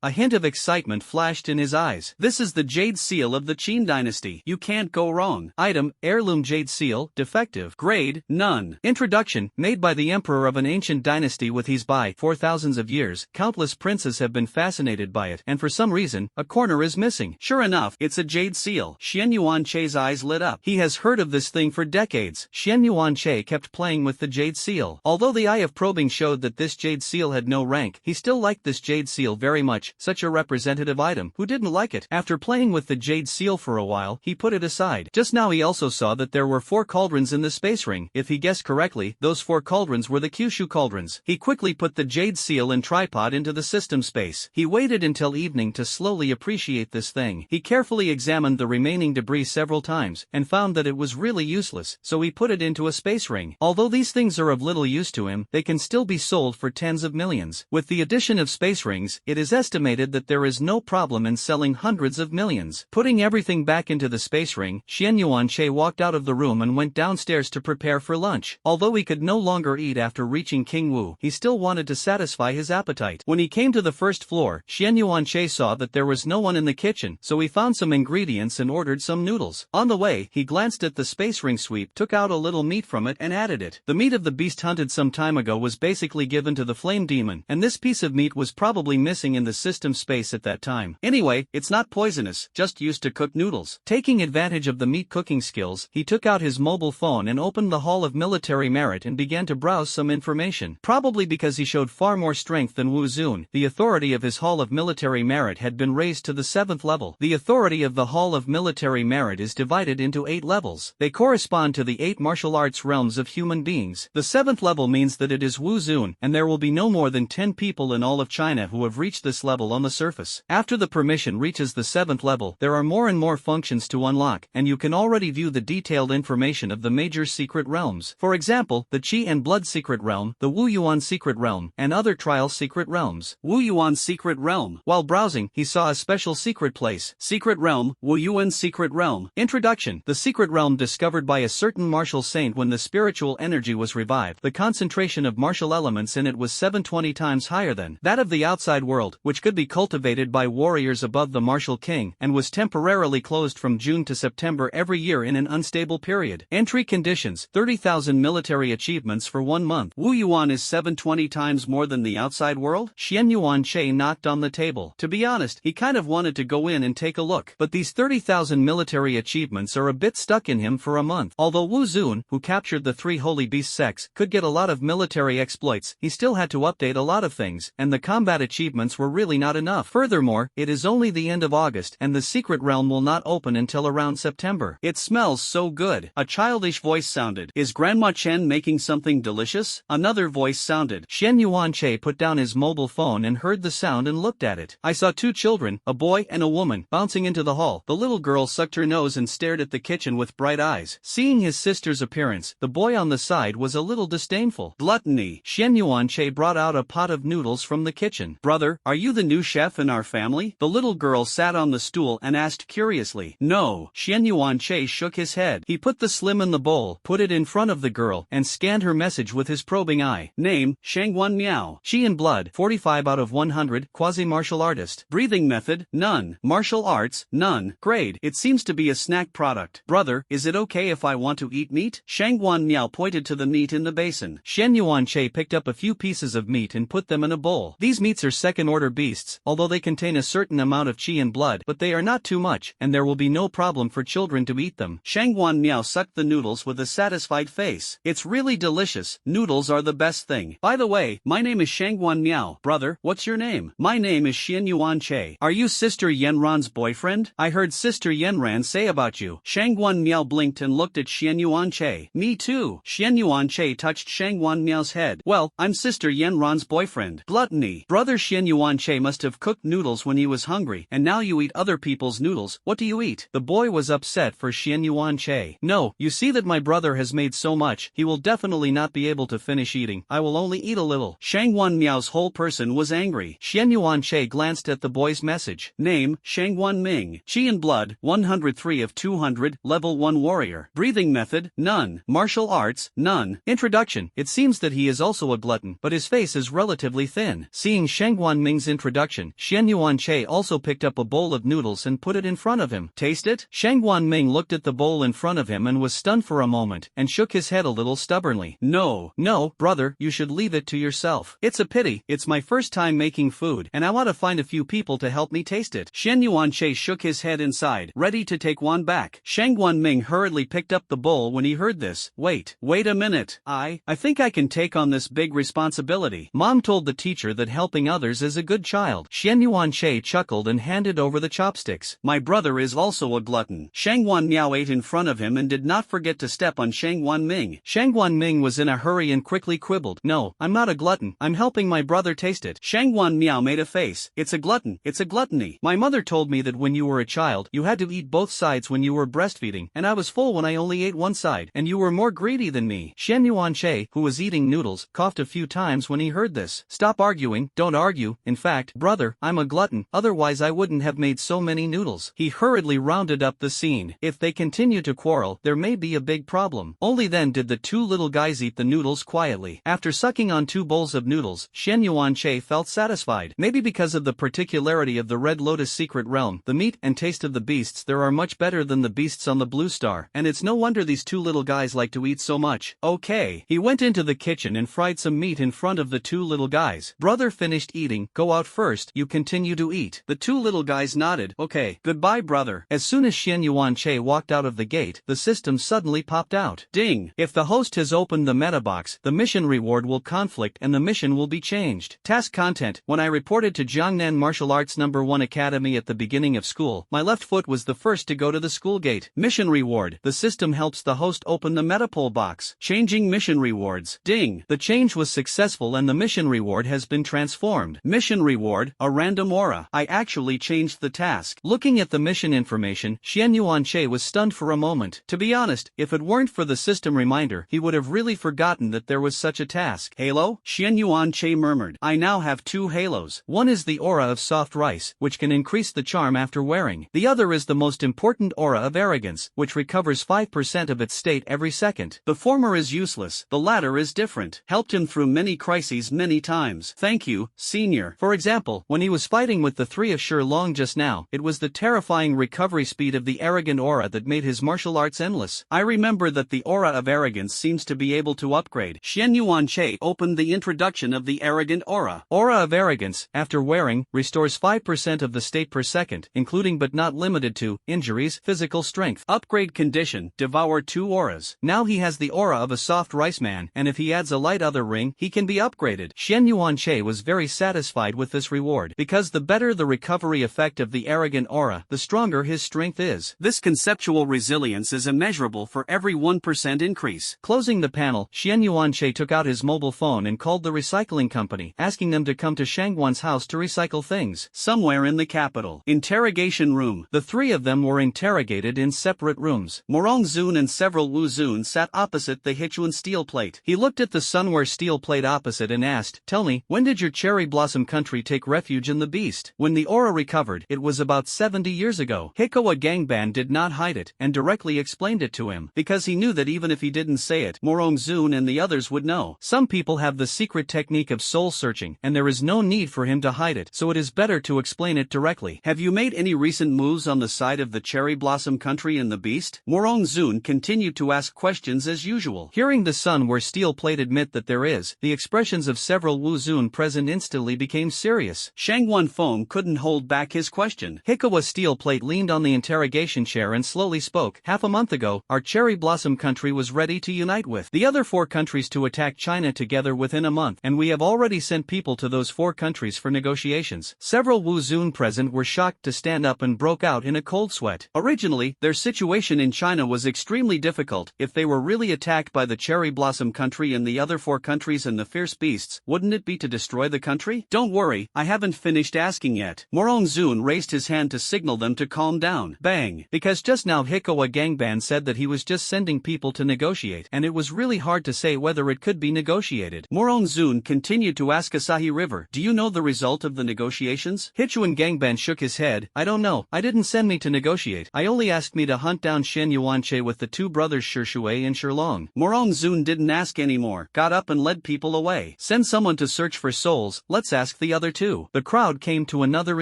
A hint of excitement flashed in his eyes. This is the jade seal of the Qin dynasty. You can't go wrong. Item, heirloom jade seal, defective. Grade, none. Introduction, made by the emperor of an ancient dynasty with his by. For thousands of years, countless princes have been fascinated by it, and for some reason, a corner is missing. Sure enough, it's a jade seal. Xian Yuanche's eyes lit up. He has heard of this thing for decades. Xian Yuanche kept playing with the jade seal. Although the eye of probing showed that this jade seal had no rank, he still liked this jade seal very much, such a representative item. Who didn't like it? After playing with the jade seal for a while, he put it aside. Just now he also saw that there were 4 cauldrons in the space ring. If he guessed correctly, those 4 cauldrons were the Kyushu cauldrons. He quickly put the jade seal and tripod into the system space. He waited until evening to slowly appreciate this thing. He carefully examined the remaining debris several times, and found that it was really useless, so he put it into a space ring. Although these things are of little use to him, they can still be sold for tens of millions. With the addition of space rings, it is estimated that there is no problem in selling hundreds of millions. Putting everything back into the space ring, Xian Yuanche walked out of the room and went downstairs to prepare for lunch. Although he could no longer eat after reaching King Wu, he still wanted to satisfy his appetite. When he came to the first floor, Xian Yuanche saw that there was no one in the kitchen, so he found some ingredients and ordered some noodles. On the way, he glanced at the space ring sweep, took out a little meat from it and added it. The meat of the beast hunted some time ago was basically given to the flame demon, and this piece of meat was probably missing in the system space at that time. Anyway, it's not poisonous, just used to cook noodles. Taking advantage of the meat cooking skills, he took out his mobile phone and opened the Hall of Military Merit and began to browse some information. Probably because he showed far more strength than Wu Zun, the authority of his Hall of Military Merit had been raised to the 7th level. The authority of the Hall of Military Merit is divided into 8 levels. They correspond to the 8 martial arts realms of human beings. The 7th level means that it is Wu Zun, and there will be no more than 10 people in all of China who have reached this level on the surface. After the permission reaches the 7th level, there are more and more functions conditions to unlock, and you can already view the detailed information of the major secret realms. For example, the Qi and Blood secret realm, the Wu Yuan secret realm, and other trial secret realms. Wu Yuan secret realm. While browsing, he saw a special secret place. Secret realm, Wu Yuan secret realm. Introduction. The secret realm discovered by a certain martial saint when the spiritual energy was revived. The concentration of martial elements in it was 720 times higher than that of the outside world, which could be cultivated by warriors above the martial king, and was temporarily closed from June to September every year in an unstable period. Entry conditions: 30,000 military achievements for 1 month. Wu Yuan is 720 times more than the outside world? Xian Yuan-che knocked on the table. To be honest, he kind of wanted to go in and take a look, but these 30,000 military achievements are a bit stuck in him for a month. Although Wu Zun, who captured the 3 holy beast sects, could get a lot of military exploits, he still had to update a lot of things, and the combat achievements were really not enough. Furthermore, it is only the end of August, and the secret realm will not open until around September. It smells so good. A childish voice sounded. Is Grandma Chen making something delicious? Another voice sounded. Xian Yuan-che put down his mobile phone and heard the sound and looked at it. I saw 2 children, a boy and a woman, bouncing into the hall. The little girl sucked her nose and stared at the kitchen with bright eyes. Seeing his sister's appearance, the boy on the side was a little disdainful. Gluttony. Xian Yuan-che brought out a pot of noodles from the kitchen. Brother, are you the new chef in our family? The little girl sat on the stool and asked curiously. No. Xian Yuan-che shook his head. He put the slim in the bowl, put it in front of the girl, and scanned her message with his probing eye. Name, Shangguan Miao. Qi and Blood, 45 out of 100, quasi-martial artist. Breathing method, none. Martial arts, none. Grade, it seems to be a snack product. Brother, is it okay if I want to eat meat? Shangguan Miao pointed to the meat in the basin. Xian Yuan-che picked up a few pieces of meat and put them in a bowl. These meats are second-order beasts, although they contain a certain amount of qi and blood, but they are not too much, and there will be no problem for children to eat them. Shangguan Miao sucked the noodles with a satisfied face. It's really delicious. Noodles are the best thing. By the way, my name is Shangguan Miao. Brother, what's your name? My name is Xian Yuan-che. Are you Sister Yenran's boyfriend? I heard Sister Yenran say about you. Shangguan Miao blinked and looked at Xian Yuan-che. Me too. Xian Yuan-che touched Shangguan Miao's head. Well, I'm Sister Yenran's boyfriend. Gluttony. Brother Xian Yuan-che must have cooked noodles when he was hungry, and now you eat other people's noodles. What do you eat? The boy was upset for Xian Yuan-che. No, you see that my brother has made so much, he will definitely not be able to finish eating. I will only eat a little. Shangguan Miao's whole person was angry. Xian Yuan-che glanced at the boy's message. Name, Shangguan Ming. Qi and Blood, 103 of 200, level 1 warrior. Breathing method, none. Martial arts, none. Introduction. It seems that he is also a glutton, but his face is relatively thin. Seeing Shangguan Ming's introduction, Xian Yuan-che also picked up a bowl of noodles and put it in front of him. Taste it? Shangguan Ming looked at the bowl in front of him and was stunned for a moment, and shook his head a little stubbornly. No, brother, you should leave it to yourself. It's a pity, it's my first time making food, and I want to find a few people to help me taste it. Xian Yuan-che shook his head inside, ready to take one back. Shangguan Ming hurriedly picked up the bowl when he heard this. Wait a minute. I think I can take on this big responsibility. Mom told the teacher that helping others is a good child. Xian Yuan-che chuckled and handed over the chopsticks. My brother is also a glutton. Shangguan Miao ate in front of him and did not forget to step on Shangguan Ming. Shangguan Ming was in a hurry and quickly quibbled. No, I'm not a glutton. I'm helping my brother taste it. Shangguan Miao made a face. It's a glutton. It's a gluttony. My mother told me that when you were a child, you had to eat both sides when you were breastfeeding, and I was full when I only ate one side, and you were more greedy than me. Xian Yuan-che, who was eating noodles, coughed a few times when he heard this. Stop arguing, don't argue. In fact, brother, I'm a glutton, otherwise I wouldn't have made so many noodles. He hurriedly rounded up the scene. If they continue to quarrel, there may be a big problem. Only then did the 2 little guys eat the noodles quietly. After sucking on 2 bowls of noodles, Xian Yuan-che felt satisfied. Maybe because of the particularity of the Red Lotus secret realm, the meat and taste of the beasts there are much better than the beasts on the Blue Star, and it's no wonder these 2 little guys like to eat so much. Okay. He went into the kitchen and fried some meat in front of the 2 little guys. Brother finished eating. Go out first, you continue to eat. The 2 little guys nodded. Okay. Goodbye, brother. As soon as Xian Yuan-che walked out of the gate, the system suddenly popped out. Ding! If the host has opened the meta box, the mission reward will conflict and the mission will be changed. Task content. When I reported to Jiangnan Martial Arts No. 1 Academy at the beginning of school, my left foot was the first to go to the school gate. Mission reward. The system helps the host open the metapole box. Changing mission rewards. Ding! The change was successful and the mission reward has been transformed. Mission reward, a random aura. I actually changed the task. Looking at the mission information information, Xian Yuanche was stunned for a moment. To be honest, if it weren't for the system reminder, he would have really forgotten that there was such a task. Halo? Xian Yuanche murmured. I now have 2 halos. One is the aura of soft rice, which can increase the charm after wearing. The other is the most important aura of arrogance, which recovers 5% of its state every second. The former is useless, the latter is different. Helped him through many crises many times. Thank you, senior. For example, when he was fighting with the 3 of Shilong just now, it was the terrifying recovery speed of the arrogant aura that made his martial arts endless. I remember that the aura of arrogance seems to be able to upgrade. Xian Yuanche opened the introduction of the arrogant aura. Aura of arrogance, after wearing, restores 5% of the state per second, including but not limited to, injuries, physical strength. Upgrade condition, devour 2 auras. Now he has the aura of a soft rice man, and if he adds a light other ring, he can be upgraded. Xian Yuanche was very satisfied with this reward, because the better the recovery effect of the arrogant aura, the stronger his strength is. This conceptual resilience is immeasurable for every 1% increase. Closing the panel, Xian Yuanche took out his mobile phone and called the recycling company, asking them to come to Shangguan's house to recycle things. Somewhere in the capital. Interrogation room. The 3 of them were interrogated in separate rooms. Morong Zun and several Wu Zun sat opposite the Hichuan steel plate. He looked at the Sunware steel plate opposite and asked, tell me, when did your cherry blossom country take refuge in the beast? When the aura recovered, it was about 70 years ago. Hikoa Gangban did not hide it, and directly explained it to him, because he knew that even if he didn't say it, Morong Zun and the others would know. Some people have the secret technique of soul searching, and there is no need for him to hide it, so it is better to explain it directly. Have you made any recent moves on the side of the cherry blossom country and the beast? Morong Zun continued to ask questions as usual. Hearing the Sunware steel plate admit that there is, the expressions of several Wu Zun present instantly became serious. Shangguan Feng couldn't hold back his question. Hikoa steel plate leaned on the interrogation chair and slowly spoke. Half a month ago, our cherry blossom country was ready to unite with the other 4 countries to attack China together within a month, and we have already sent people to those 4 countries for negotiations. Several Wu Zun present were shocked to stand up and broke out in a cold sweat. Originally, their situation in China was extremely difficult. If they were really attacked by the cherry blossom country and the other 4 countries and the fierce beasts, wouldn't it be to destroy the country? Don't worry, I haven't finished asking yet. Morong Zun raised his hand to signal them to calm down. Bang! Because just now Hikoa Gangban said that he was just sending people to negotiate, and it was really hard to say whether it could be negotiated. Morong Zun continued to ask Asahi River, do you know the result of the negotiations? Hichuan Gangban shook his head. I don't know. I didn't send me to negotiate. I only asked me to hunt down Xian Yuanche with the 2 brothers Shishui and Shilong. Morong Zun didn't ask anymore, got up and led people away. Send someone to search for souls, let's ask the other 2. The crowd came to another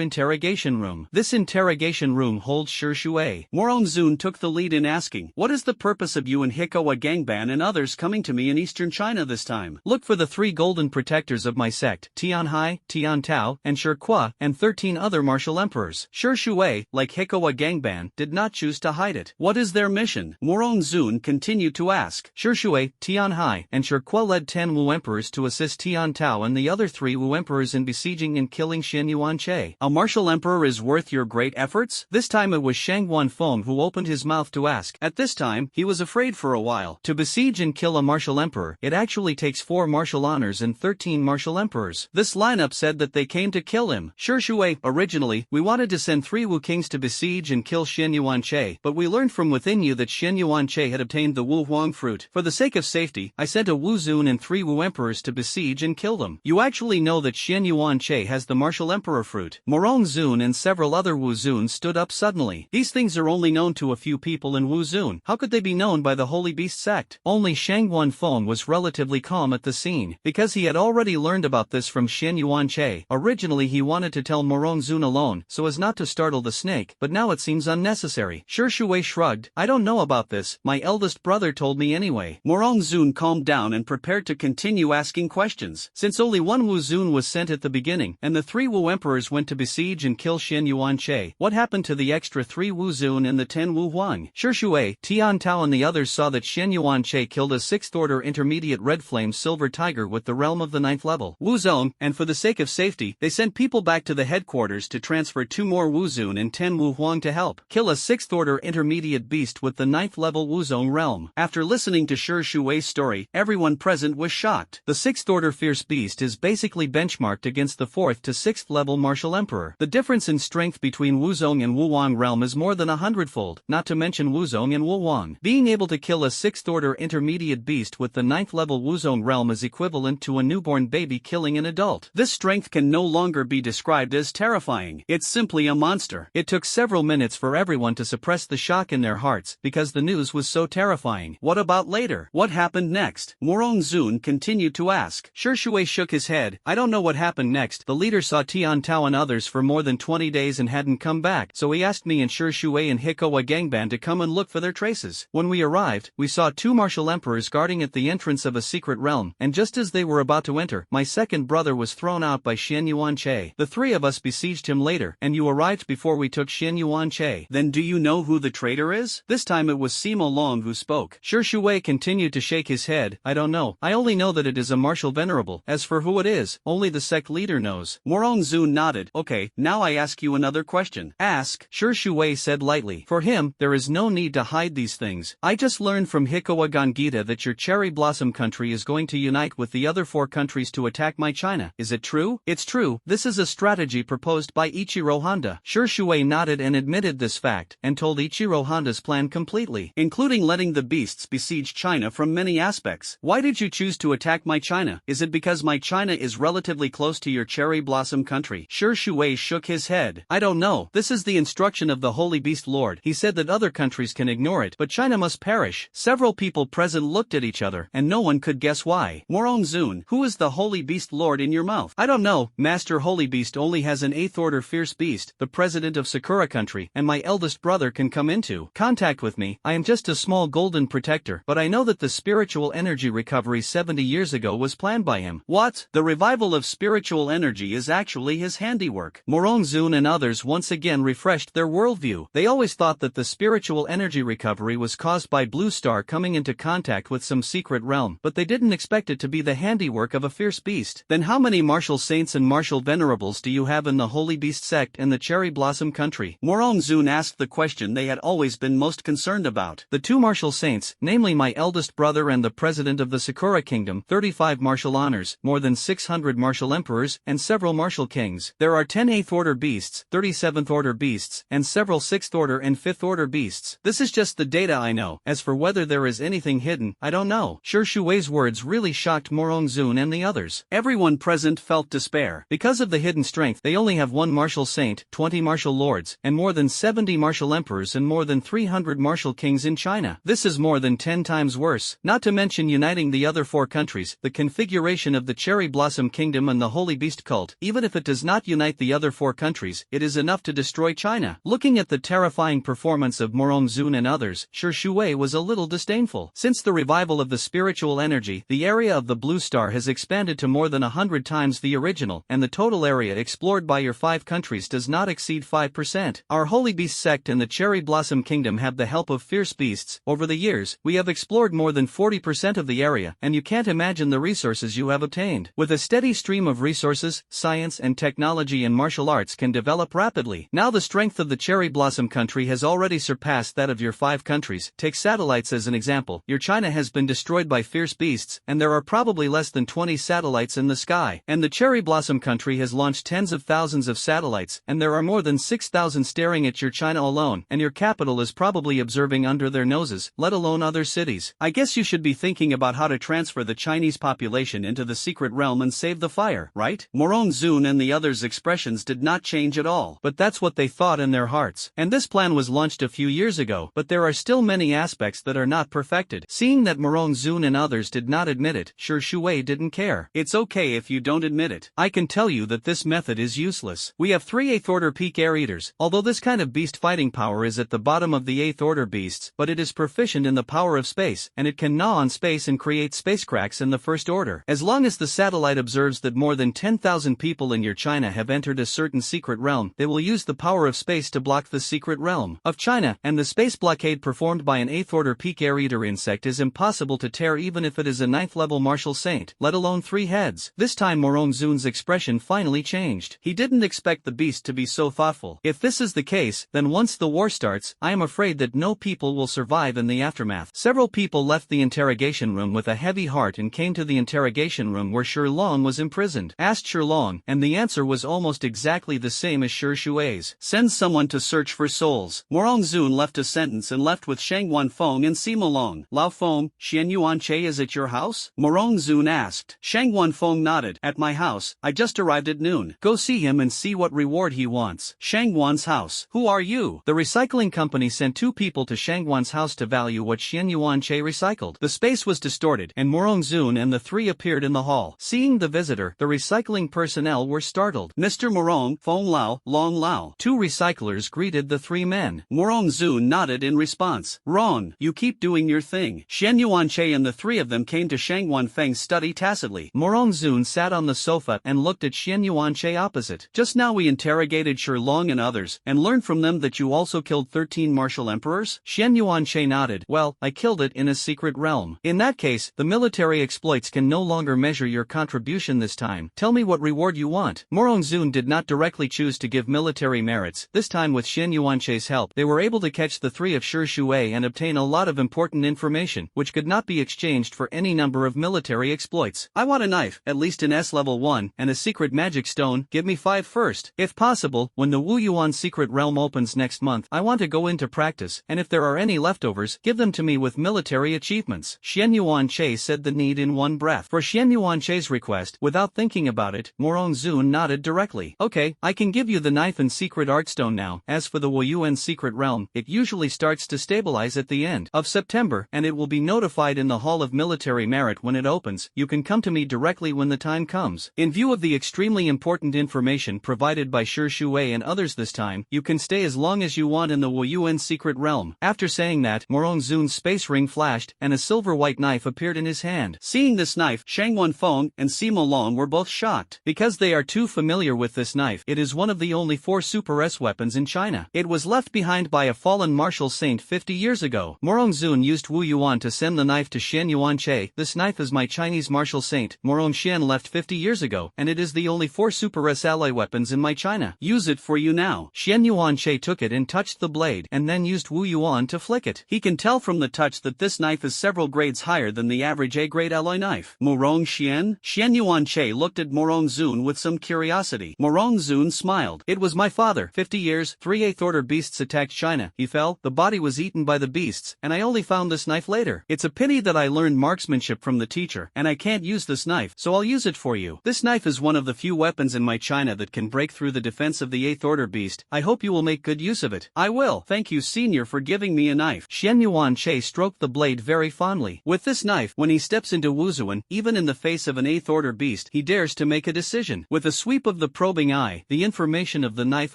interrogation room. This interrogation room holds Shishui. Morong Zun took the lead in asking, what is the purpose of you and Hikoa Gangban and others coming to me in eastern China this time? Look for the 3 golden protectors of my sect, Tian Hai, Tian Tao, and Shirkua, and 13 other martial emperors. Shishui, like Hikoa Gangban, did not choose to hide it. What is their mission? Morong Zun continued to ask. Shishui, Tian Hai, and Shirkua led 10 Wu emperors to assist Tian Tao and the other 3 Wu emperors in besieging and killing Xian Yuanche. A martial emperor is worth your great efforts? This time it was Shangguan Feng who opened his mouth to ask. At this time, he was afraid for a while. To besiege and kill a martial emperor, it actually takes 4 martial honors and 13 martial emperors. This lineup said that they came to kill him. Shishui, originally, we wanted to send 3 Wu kings to besiege and kill Xian Yuanche, but we learned from within you that Xian Yuanche had obtained the Wu Huang fruit. For the sake of safety, I sent a Wu Zun and 3 Wu emperors to besiege and kill them. You actually know that Xian Yuanche has the martial emperor fruit. Morong Zun and several other Wu Zun stood up suddenly. These things are only known to a few people in Wu Zun. How could they be known by the Holy Beast sect? Only Shangguan Feng was relatively calm at the scene, because he had already learned about this from Xian Yuanche. Originally he wanted to tell Morong Zun alone, so as not to startle the snake, but now it seems unnecessary. Shishui shrugged. I don't know about this, my eldest brother told me anyway. Morong Zun calmed down and prepared to continue asking questions. Since only 1 Wu Zun was sent at the beginning, and the 3 Wu emperors went to besiege and kill Xian Yuanche, what happened to the extra 3 Wu Zun and the 10 Wu Huang? Shishui, Tian Tao and the others saw that Xian Yuanche killed a 6th order intermediate red flame silver tiger with the realm of the 9th level Wu Zong, and for the sake of safety, they sent people back to the headquarters to transfer 2 more Wu Zun and 10 Wu Huang to help kill a 6th order intermediate beast with the 9th level Wu Zong realm. After listening to Shishui's story, everyone present was shocked. The 6th order fierce beast is basically benchmarked against the 4th to 6th level martial emperor. The difference in strength between Wu Zong and Wu Huang Wuzong realm is more than 100-fold, not to mention Wuzong and Wulwang. Being able to kill a 6th-order intermediate beast with the 9th-level Wuzong realm is equivalent to a newborn baby killing an adult. This strength can no longer be described as terrifying. It's simply a monster. It took several minutes for everyone to suppress the shock in their hearts because the news was so terrifying. What about later? What happened next? Morongzun continued to ask. Shui shook his head. I don't know what happened next. The leader saw Tian Tao and others for more than 20 days and hadn't come back, so he asked me and Shui and Hikowa Gangband to come and look for their traces. When we arrived, we saw 2 martial emperors guarding at the entrance of a secret realm, and just as they were about to enter, my second brother was thrown out by Xian Yuanche. The 3 of us besieged him later, and you arrived before we took Xian Yuanche. Then do you know who the traitor is? This time it was Simo Long who spoke. Shui continued to shake his head. I don't know. I only know that it is a martial venerable. As for who it is, only the sect leader knows. Morongzun nodded. Okay, now I ask you another question. Ask, Shui said lightly. For him, there is no need to hide these things. I just learned from Hikowa Gangita that your cherry blossom country is going to unite with the other 4 countries to attack my China. Is it true? It's true. This is a strategy proposed by Ichiro Honda. Shui nodded and admitted this fact, and told Ichiro Honda's plan completely, including letting the beasts besiege China from many aspects. Why did you choose to attack my China? Is it because my China is relatively close to your cherry blossom country? Shui shook his head. I don't know. This is the instruction of the Holy Beast Lord. He said that other countries can ignore it, but China must perish. Several people present looked at each other, and no one could guess why. Morongzun, who is the Holy Beast Lord in your mouth? I don't know. Master Holy Beast only has an 8th order fierce beast, the president of Sakura country, and my eldest brother can come into contact with me. I am just a small golden protector, but I know that the spiritual energy recovery 70 years ago was planned by him. What? The revival of spiritual energy is actually his handiwork. Morongzun and others once again refreshed their worldview. They always thought that the spiritual energy recovery was caused by Blue Star coming into contact with some secret realm, but they didn't expect it to be the handiwork of a fierce beast. Then how many martial saints and martial venerables do you have in the Holy Beast sect and the Cherry Blossom country? Morongzun asked the question they had always been most concerned about. The 2 martial saints, namely my eldest brother and the president of the Sakura kingdom, 35 martial honors, more than 600 martial emperors, and several martial kings. There are 10 8th order beasts, 37th order beasts, and several 6th order and 5th order beasts. This is just the data I know. As for whether there is anything hidden, I don't know. Shui's words really shocked Morongzun and the others. Everyone present felt despair. Because of the hidden strength, they only have 1 martial saint, 20 martial lords, and more than 70 martial emperors and more than 300 martial kings in China. This is more than 10 times worse. Not to mention uniting the other 4 countries, the configuration of the Cherry Blossom Kingdom and the Holy Beast cult. Even if it does not unite the other 4 countries, it is enough to destroy China. Looking at the terrifying performance of Morongzun and others, Shui was a little disdainful. Since the revival of the spiritual energy, the area of the Blue Star has expanded to more than 100 times the original, and the total area explored by your 5 countries does not exceed 5%. Our Holy Beast sect and the Cherry Blossom Kingdom have the help of fierce beasts. Over the years, we have explored more than 40% of the area, and you can't imagine the resources you have obtained. With a steady stream of resources, science and technology and martial arts can develop rapidly. Now the strength of the Cherry Blossom country has already surpassed that of your 5 countries. Take satellites as an example. Your China has been destroyed by fierce beasts, and there are probably less than 20 satellites in the sky. And the Cherry Blossom country has launched tens of thousands of satellites, and there are more than 6,000 staring at your China alone, and your capital is probably observing under their noses, let alone other cities. I guess you should be thinking about how to transfer the Chinese population into the secret realm and save the fire, right? Morongzun and the others' expressions did not change at all, but that's what they thought in their hearts. And this plan was launched a few years ago, but there are still many aspects that are not perfected. Seeing that Morongzun and others did not admit it, Shui didn't care. It's okay if you don't admit it. I can tell you that this method is useless. We have 3 8th order peak air eaters, although this kind of beast fighting power is at the bottom of the 8th order beasts, but it is proficient in the power of space, and it can gnaw on space and create space cracks in the 1st order. As long as the satellite observes that more than 10,000 people in your China have entered a certain secret realm, they will use the power of space to block the secret realm of China, and the space blockade performed by an 8th order peak air eater insect is impossible to tear even if it is a 9th level martial saint, let alone 3 heads. This time Morongzun's expression finally changed. He didn't expect the beast to be so thoughtful. If this is the case, then once the war starts, I am afraid that no people will survive in the aftermath. Several people left the interrogation room with a heavy heart and came to the interrogation room where Shilong was imprisoned. Asked Shilong, and the answer was almost exactly the same as Shui's. Send someone someone to search for souls. Morong Zun left a sentence and left with Shangwan Feng and Sima Long. Lao Feng, Xian Yuan Che is at your house? Morong Zun asked. Shangwan Feng nodded. At my house, I just arrived at noon. Go see him and see what reward he wants. Shangwan's house. Who are you? The recycling company sent 2 people to Shangwan's house to value what Xian Yuan Che recycled. The space was distorted, and Morong Zun and the 3 appeared in the hall. Seeing the visitor, the recycling personnel were startled. Mr. Morong, Feng Lao, Long Lao. 2 recyclers greeted the 3 men. Morong Zun nodded in response. Wrong, you keep doing your thing. Xian Yuan Che and the 3 of them came to Shangwan Feng's study tacitly. Morong Zun sat on the sofa and looked at Xian Yuan Che opposite. Just now we interrogated Shi Long and others, and learned from them that you also killed 13 martial emperors? Xian Yuan Che nodded. Well, I killed it in a secret realm. In that case, the military exploits can no longer measure your contribution this time. Tell me what reward you want. Morong Zun did not directly choose to give military merits. This time with Xian Yuan Che's help, they were able to catch the 3 of Shi Shuai and obtain a lot of important information, which could not be exchanged for any number of military exploits. I want a knife, at least in S level 1, and a secret magic stone. Give me 5 first. If possible, when the Wu Yuan secret realm opens next month, I want to go into practice, and if there are any leftovers, give them to me with military achievements. Xian Yuan Che said the need in one breath. For Xian Yuan Che's request, without thinking about it, Morong Zun nodded directly. Okay, I can give you the knife and secret art stone now. As for the Wu Yuan secret realm, it usually starts to stabilize at the end of September, and it will be notified in the Hall of Military Merit when it opens. You can come to me directly when the time comes. In view of the extremely important information provided by Shi Shuai and others this time, you can stay as long as you want in the Wu Yuan secret realm. After saying that, Morong Zun's space ring flashed, and a silver-white knife appeared in his hand. Seeing this knife, Shangwan Feng and Sima Long were both shocked. Because they are too familiar with this knife, it is one of the only 4 Super S weapons in China. It was left behind by a fallen martial saint 50 years ago. Morong Zun used Wu Yuan to send the knife to Xian Yuan Che. This knife is my Chinese martial saint. Morong Xian left 50 years ago, and it is the only 4 Super S ally weapons in my China. Use it for you now. Xian Yuan Che took it and touched the blade, and then used Wu Yuan to flick it. He can tell from the touch that this knife is several grades higher than the average A-grade alloy knife. Morong Xian? Xian Yuan Che looked at Morong Zun with some curiosity. Morong Zun smiled. It was my father. 50 years, 3 8th order beasts attacked China. He fell, the body was eaten by the beasts, and I only found this knife later. It's a pity that I learned marksmanship from the teacher, and I can't use this knife, so I'll use it for you. This knife is one of the few weapons in my China that can break through the defense of the 8th order beast. I hope you will make good use of it. I will. Thank you, senior, for giving me a knife. Xian Yuan Che stroked the blade very fondly. With this knife, when he steps into Wuzuan, even in the face of an 8th order beast, he dares to make a decision. With a sweep of the probing eye, the information of the knife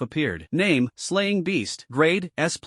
appeared. Name, Slaying Beast. Grade, S+.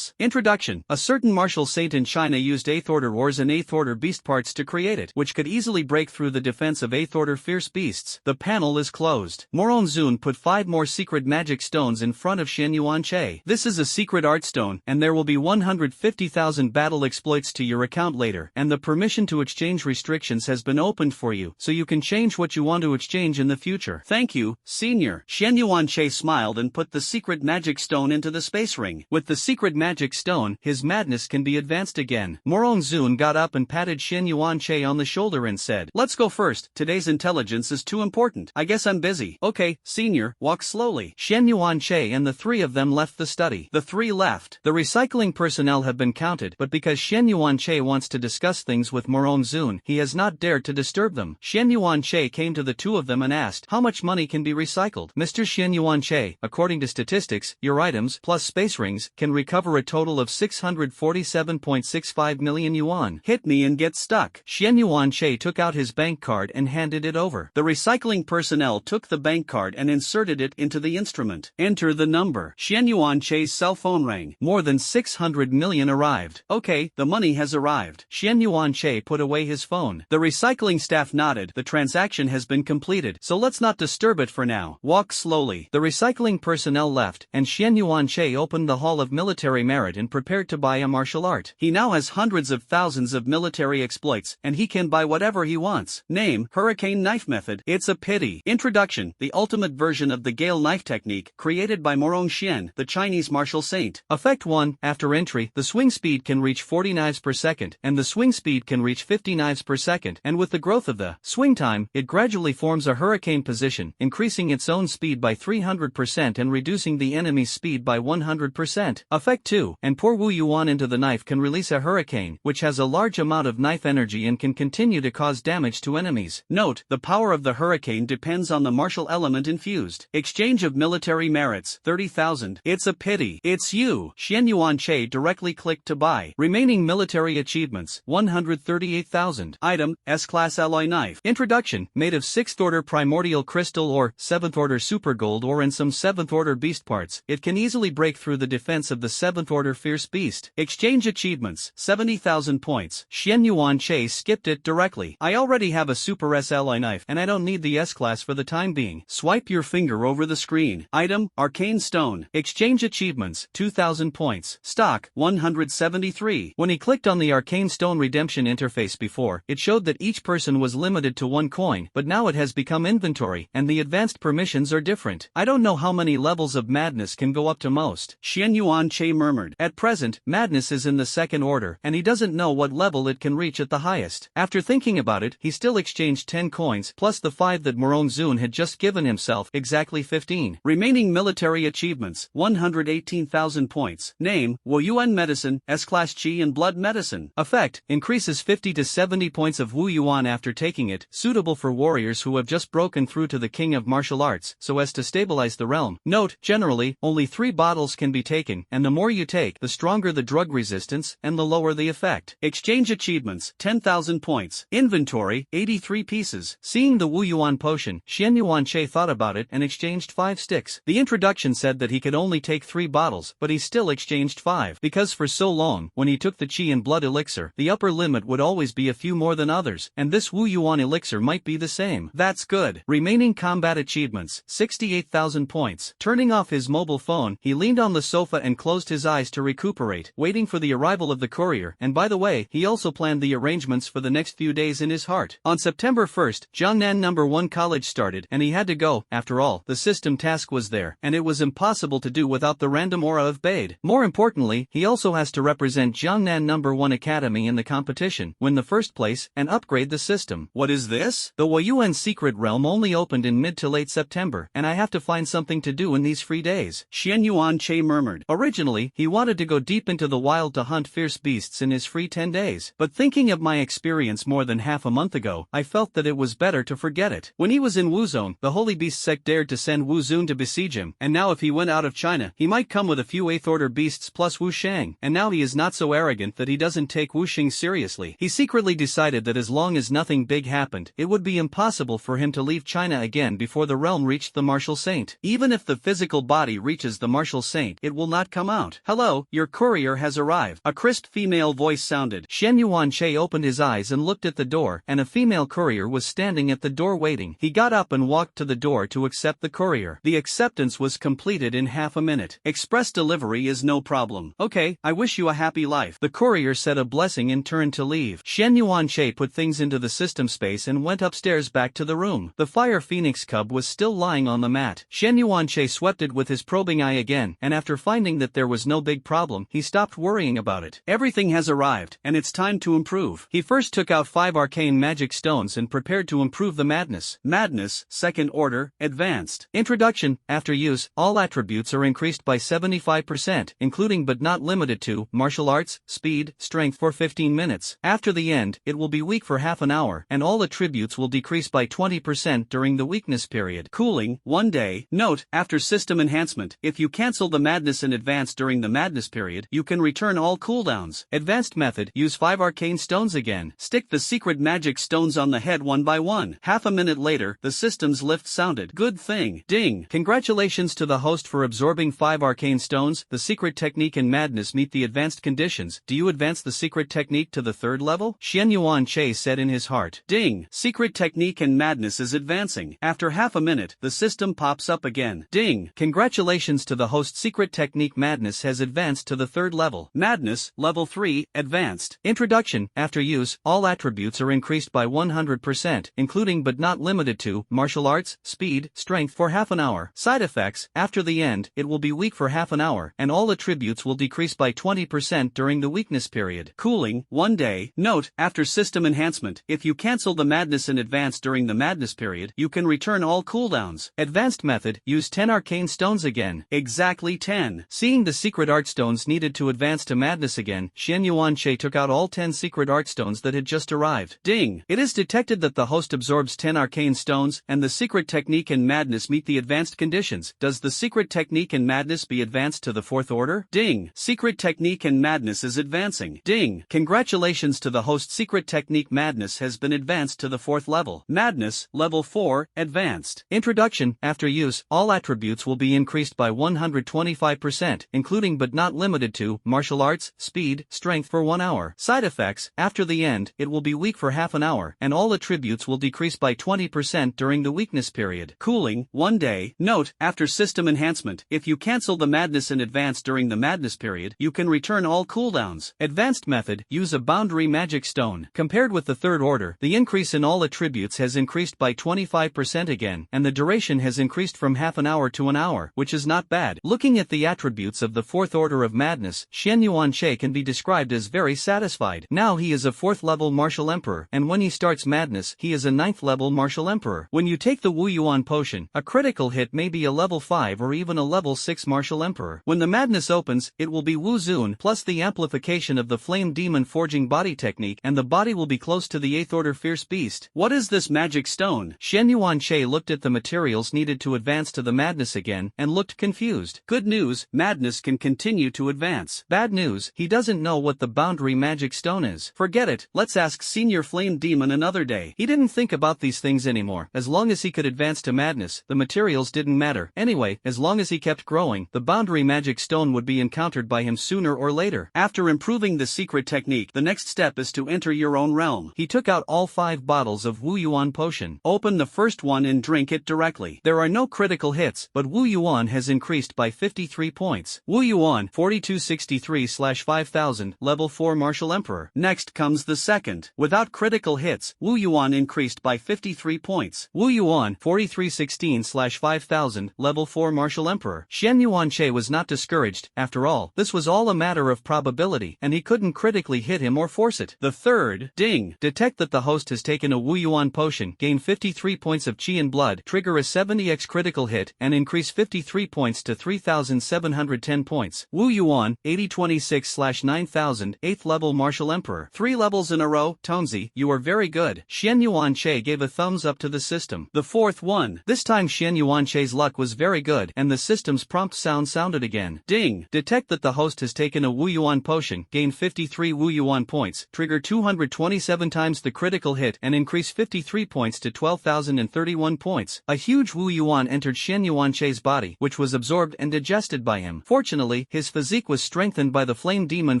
Introduction. A certain martial saint in China used 8th order ores and 8th order beast parts to create it, which could easily break through the defense of 8th order fierce beasts. The panel is closed. Morong Zun put 5 more secret magic stones in front of Xian Yuan Che. This is a secret art stone, and there will be 150,000 battle exploits to your account later, and the permission to exchange restrictions has been opened for you, so you can change what you want to exchange in the future. Thank you, senior. Xian Yuan Che smiled and put the secret magic stone into the space ring. With the secret magic stone, his madness can be advanced again. Morong Zun got up and patted Xian Yuan Che on the shoulder and said, "Let's go first. Today's intelligence is too important. I guess I'm busy." Okay, senior, walk slowly. Xian Yuan Che and the 3 of them left the study. The 3 left. The recycling personnel have been counted, but because Xian Yuan Che wants to discuss things with Morong Zun, he has not dared to disturb them. Xian Yuan Che came to the 2 of them and asked, "How much money can be recycled?" Mr. Xian Yuan Che, according to statistics, your items, plus space rings, can recover a total of 647.65 million yuan. Hit me and get stuck. Xian Yuan Che took out his bank card and handed it over. The recycling personnel took the bank card and inserted it into the instrument. Enter the number. Xian Yuan Che's cell phone rang. More than 600 million arrived. Okay, the money has arrived. Xian Yuan Che put away his phone. The recycling staff nodded. The transaction has been completed, so let's not disturb it for now. Walk slowly. The recycling personnel left, and Xian Yuan Che opened the Hall of Military Merit and prepared to buy a martial art. He now has hundreds of thousands of military exploits, and he can buy whatever he wants. Name, Hurricane Knife Method. It's a pity. Introduction, the ultimate version of the Gale Knife Technique, created by Morong Xian, the Chinese martial saint. Effect 1, after entry, the swing speed can reach 40 knives per second, and the swing speed can reach 50 knives per second, and with the growth of the swing time, it gradually forms a hurricane position, increasing its own speed by 300% and reducing the enemy enemy speed by 100%. Effect 2. And pour Wu Yuan into the knife can release a hurricane, which has a large amount of knife energy and can continue to cause damage to enemies. Note, the power of the hurricane depends on the martial element infused. Exchange of military merits, 30,000. It's a pity. It's you. Xian Yuan Che directly clicked to buy. Remaining military achievements, 138,000. Item, S-Class Alloy Knife. Introduction, made of 6th order primordial crystal or 7th order super gold or in some 7th order beast parts. It can easily break through the defense of the 7th order fierce beast. Exchange achievements, 70,000 points. Xian Yuan Che skipped it directly. I already have a Super S Alloy Knife and I don't need the S-Class for the time being. Swipe your finger over the screen. Item, Arcane Stone. Exchange achievements, 2,000 points. Stock, 173. When he clicked on the Arcane Stone redemption interface before, it showed that each person was limited to 1 coin, but now it has become inventory, and the advanced permissions are different. I don't know how many levels of madness can go up to most. Xian Yuan Che murmured. At present, madness is in the 2nd order, and he doesn't know what level it can reach at the highest. After thinking about it, he still exchanged 10 coins, plus the 5 that Morong Zun had just given himself, exactly 15. Remaining military achievements, 118,000 points. Name, Wu Yuan Medicine, S-Class Qi and Blood Medicine. Effect, increases 50 to 70 points of Wu Yuan after taking it, suitable for warriors who have just broken through to the King of Martial Arts, so as to stabilize the realm. Note, generally, only 3 bottles can be taken, and the more you take, the stronger the drug resistance, and the lower the effect. Exchange achievements, 10,000 points. Inventory, 83 pieces. Seeing the Wu Yuan potion, Xian Yuan Che thought about it and exchanged 5 sticks. The introduction said that he could only take 3 bottles, but he still exchanged 5. Because for so long, when he took the Qi and Blood elixir, the upper limit would always be a few more than others, and this Wu Yuan elixir might be the same. That's good. Remaining combat achievements, 68,000 points. Turning off his mobile phone, he leaned on the sofa and closed his eyes to recuperate, waiting for the arrival of the courier, and by the way, he also planned the arrangements for the next few days in his heart. On September 1st, Jiangnan No. 1 College started, and he had to go. After all, the system task was there, and it was impossible to do without the random aura of Bade. More importantly, he also has to represent Jiangnan No. 1 Academy in the competition, win the first place, and upgrade the system. What is this? The Wuyuan Secret Realm only opened in mid to late September, and I have to find something to do in these free days. Xian Yuan Che murmured. Originally, he wanted to go deep into the wild to hunt fierce beasts in his free 10 days, but thinking of my experience more than half a month ago, I felt that it was better to forget it. When he was in Wuzone, the Holy Beast sect dared to send Wu Zun to besiege him, and now if he went out of China, he might come with a few 8th order beasts plus Wu Shang, and now he is not so arrogant that he doesn't take Wu Xing seriously. He secretly decided that as long as nothing big happened, it would be impossible for him to leave China again before the realm reached the Martial Saint. Even if the physical body reaches the Martial Saint, it will not come out. Hello, your courier has arrived. A crisp female voice sounded. Xian Yuan Che opened his eyes and looked at the door, and a female courier was standing at the door waiting. He got up and walked to the door to accept the courier. The acceptance was completed in half a minute. Express delivery is no problem. Okay, I wish you a happy life. The courier said a blessing and turned to leave. Xian Yuan Che put things into the system space and went upstairs back to the room. The Fire Phoenix cub was still lying on the mat. Xian Yuan Che swept it with his probing eye again, and after finding that there was no big problem, he stopped worrying about it. Everything has arrived, and it's time to improve. He first took out 5 arcane magic stones and prepared to improve the madness. Madness, 2nd order, advanced. Introduction, after use, all attributes are increased by 75%, including but not limited to, martial arts, speed, strength for 15 minutes. After the end, it will be weak for half an hour, and all attributes will decrease by 20% during the weakness period. Cooling, 1 day. Note, after system enhancement, if you cancel the madness in advance during the madness period, you can return all cooldowns. Advanced method, use 5 arcane stones again. Stick the secret magic stones on the head one by one. Half a minute later, the system's lift sounded. Good thing. Ding. Congratulations to the host for absorbing 5 arcane stones. The secret technique and madness meet the advanced conditions. Do you advance the secret technique to the 3rd level? Xian Yuan Che said in his heart. Ding. Secret technique and madness is advancing. After half a minute, the system pops up again. Ding. Congratulations to the host. Secret technique madness has advanced to the 3rd level. Madness, level 3, advanced. Introduction, after use, all attributes are increased by 100%, including but not limited to, martial arts, speed, strength for half an hour. Side effects, after the end, it will be weak for half an hour, and all attributes will decrease by 20% during the weakness period. Cooling, 1 day. Note, after system enhancement, if you cancel the madness in advance during the madness period, you can return all cooldowns. Advanced method, use 10 arcane stones again. again. Exactly 10. Seeing the secret art stones needed to advance to madness again, Xian Yuanche took out all 10 secret art stones that had just arrived. Ding! It is detected that the host absorbs 10 arcane stones, and the secret technique and madness meet the advanced conditions. Does the secret technique and madness be advanced to the 4th order? Ding! Secret technique and madness is advancing. Ding! Congratulations to the host. Secret technique madness has been advanced to the 4th level. Madness, level 4, advanced. Introduction. After use, all attributes will be increased by 125%, including but not limited to martial arts, speed, strength for 1 hour. Side effects. After the end, it will be weak for half an hour, and all attributes will decrease by 20% during the weakness period. Cooling, 1 day. Note, after system enhancement, if you cancel the madness in advance during the madness period, you can return all cooldowns. Advanced method. Use a boundary magic stone. Compared with the 3rd order, the increase in all attributes has increased by 25% again, and the duration has increased from half an hour to an hour, which is not bad. Looking at the attributes of the 4th order of madness, Xian Yuanche can be described as very satisfied. Now he is a 4th level martial emperor, and when he starts madness, he is a 9th level martial emperor. When you take the Wu Yuan potion, a critical hit may be a level 5 or even a level 6 martial emperor. When the madness opens, it will be Wu Zun plus the amplification of the flame demon forging body technique, and the body will be close to the 8th order fierce beast. What is this magic stone? Xian Yuanche looked at the materials needed to advance to the madness again, and looked confused. Good news, madness can continue to advance. Bad news, he doesn't know what the boundary magic stone is. Forget it, let's ask Senior Flame Demon another day. He didn't think about these things anymore. As long as he could advance to madness, the materials didn't matter. Anyway, as long as he kept growing, the boundary magic stone would be encountered by him sooner or later. After improving the secret technique, the next step is to enter your own realm. He took out all 5 bottles of Wu Yuan potion. Open the first one and drink it directly. There are no critical hits, but Wu Yuan has increased by 53 points. Wu Yuan 4263/5000, level 4 martial emperor. Next comes the second. Without critical hits, Wu Yuan increased by 53 points. Wu Yuan 4316/5000, level 4 martial emperor. Xian Yuanche was not discouraged. After all, this was all a matter of probability, and he couldn't critically hit him or force it. The third. Ding! Detect that the host has taken a Wu Yuan potion. Gain 53 points of chi and blood. Trigger a 70x critical hit, and increase 53 points to 3710 points. Wu Yuan 8026/9000, 8th level martial emperor. 3 levels in a row. Tonzi, you are very good. Xian Yuanche gave a thumbs up to the system. The 4th one. This time Xian Yuanche's luck was very good, and the system's prompt sound sounded again. Ding! Detect that the host has taken a Wu Yuan potion. Gain 53 Wu Yuan points. Trigger 227 times the critical hit, and increase 53 points to 12,031 points. A huge Wu Yuan entered Xian Yuanche's body, which was absorbed and digested by him. Fortunately, his physique was strengthened by the flame demon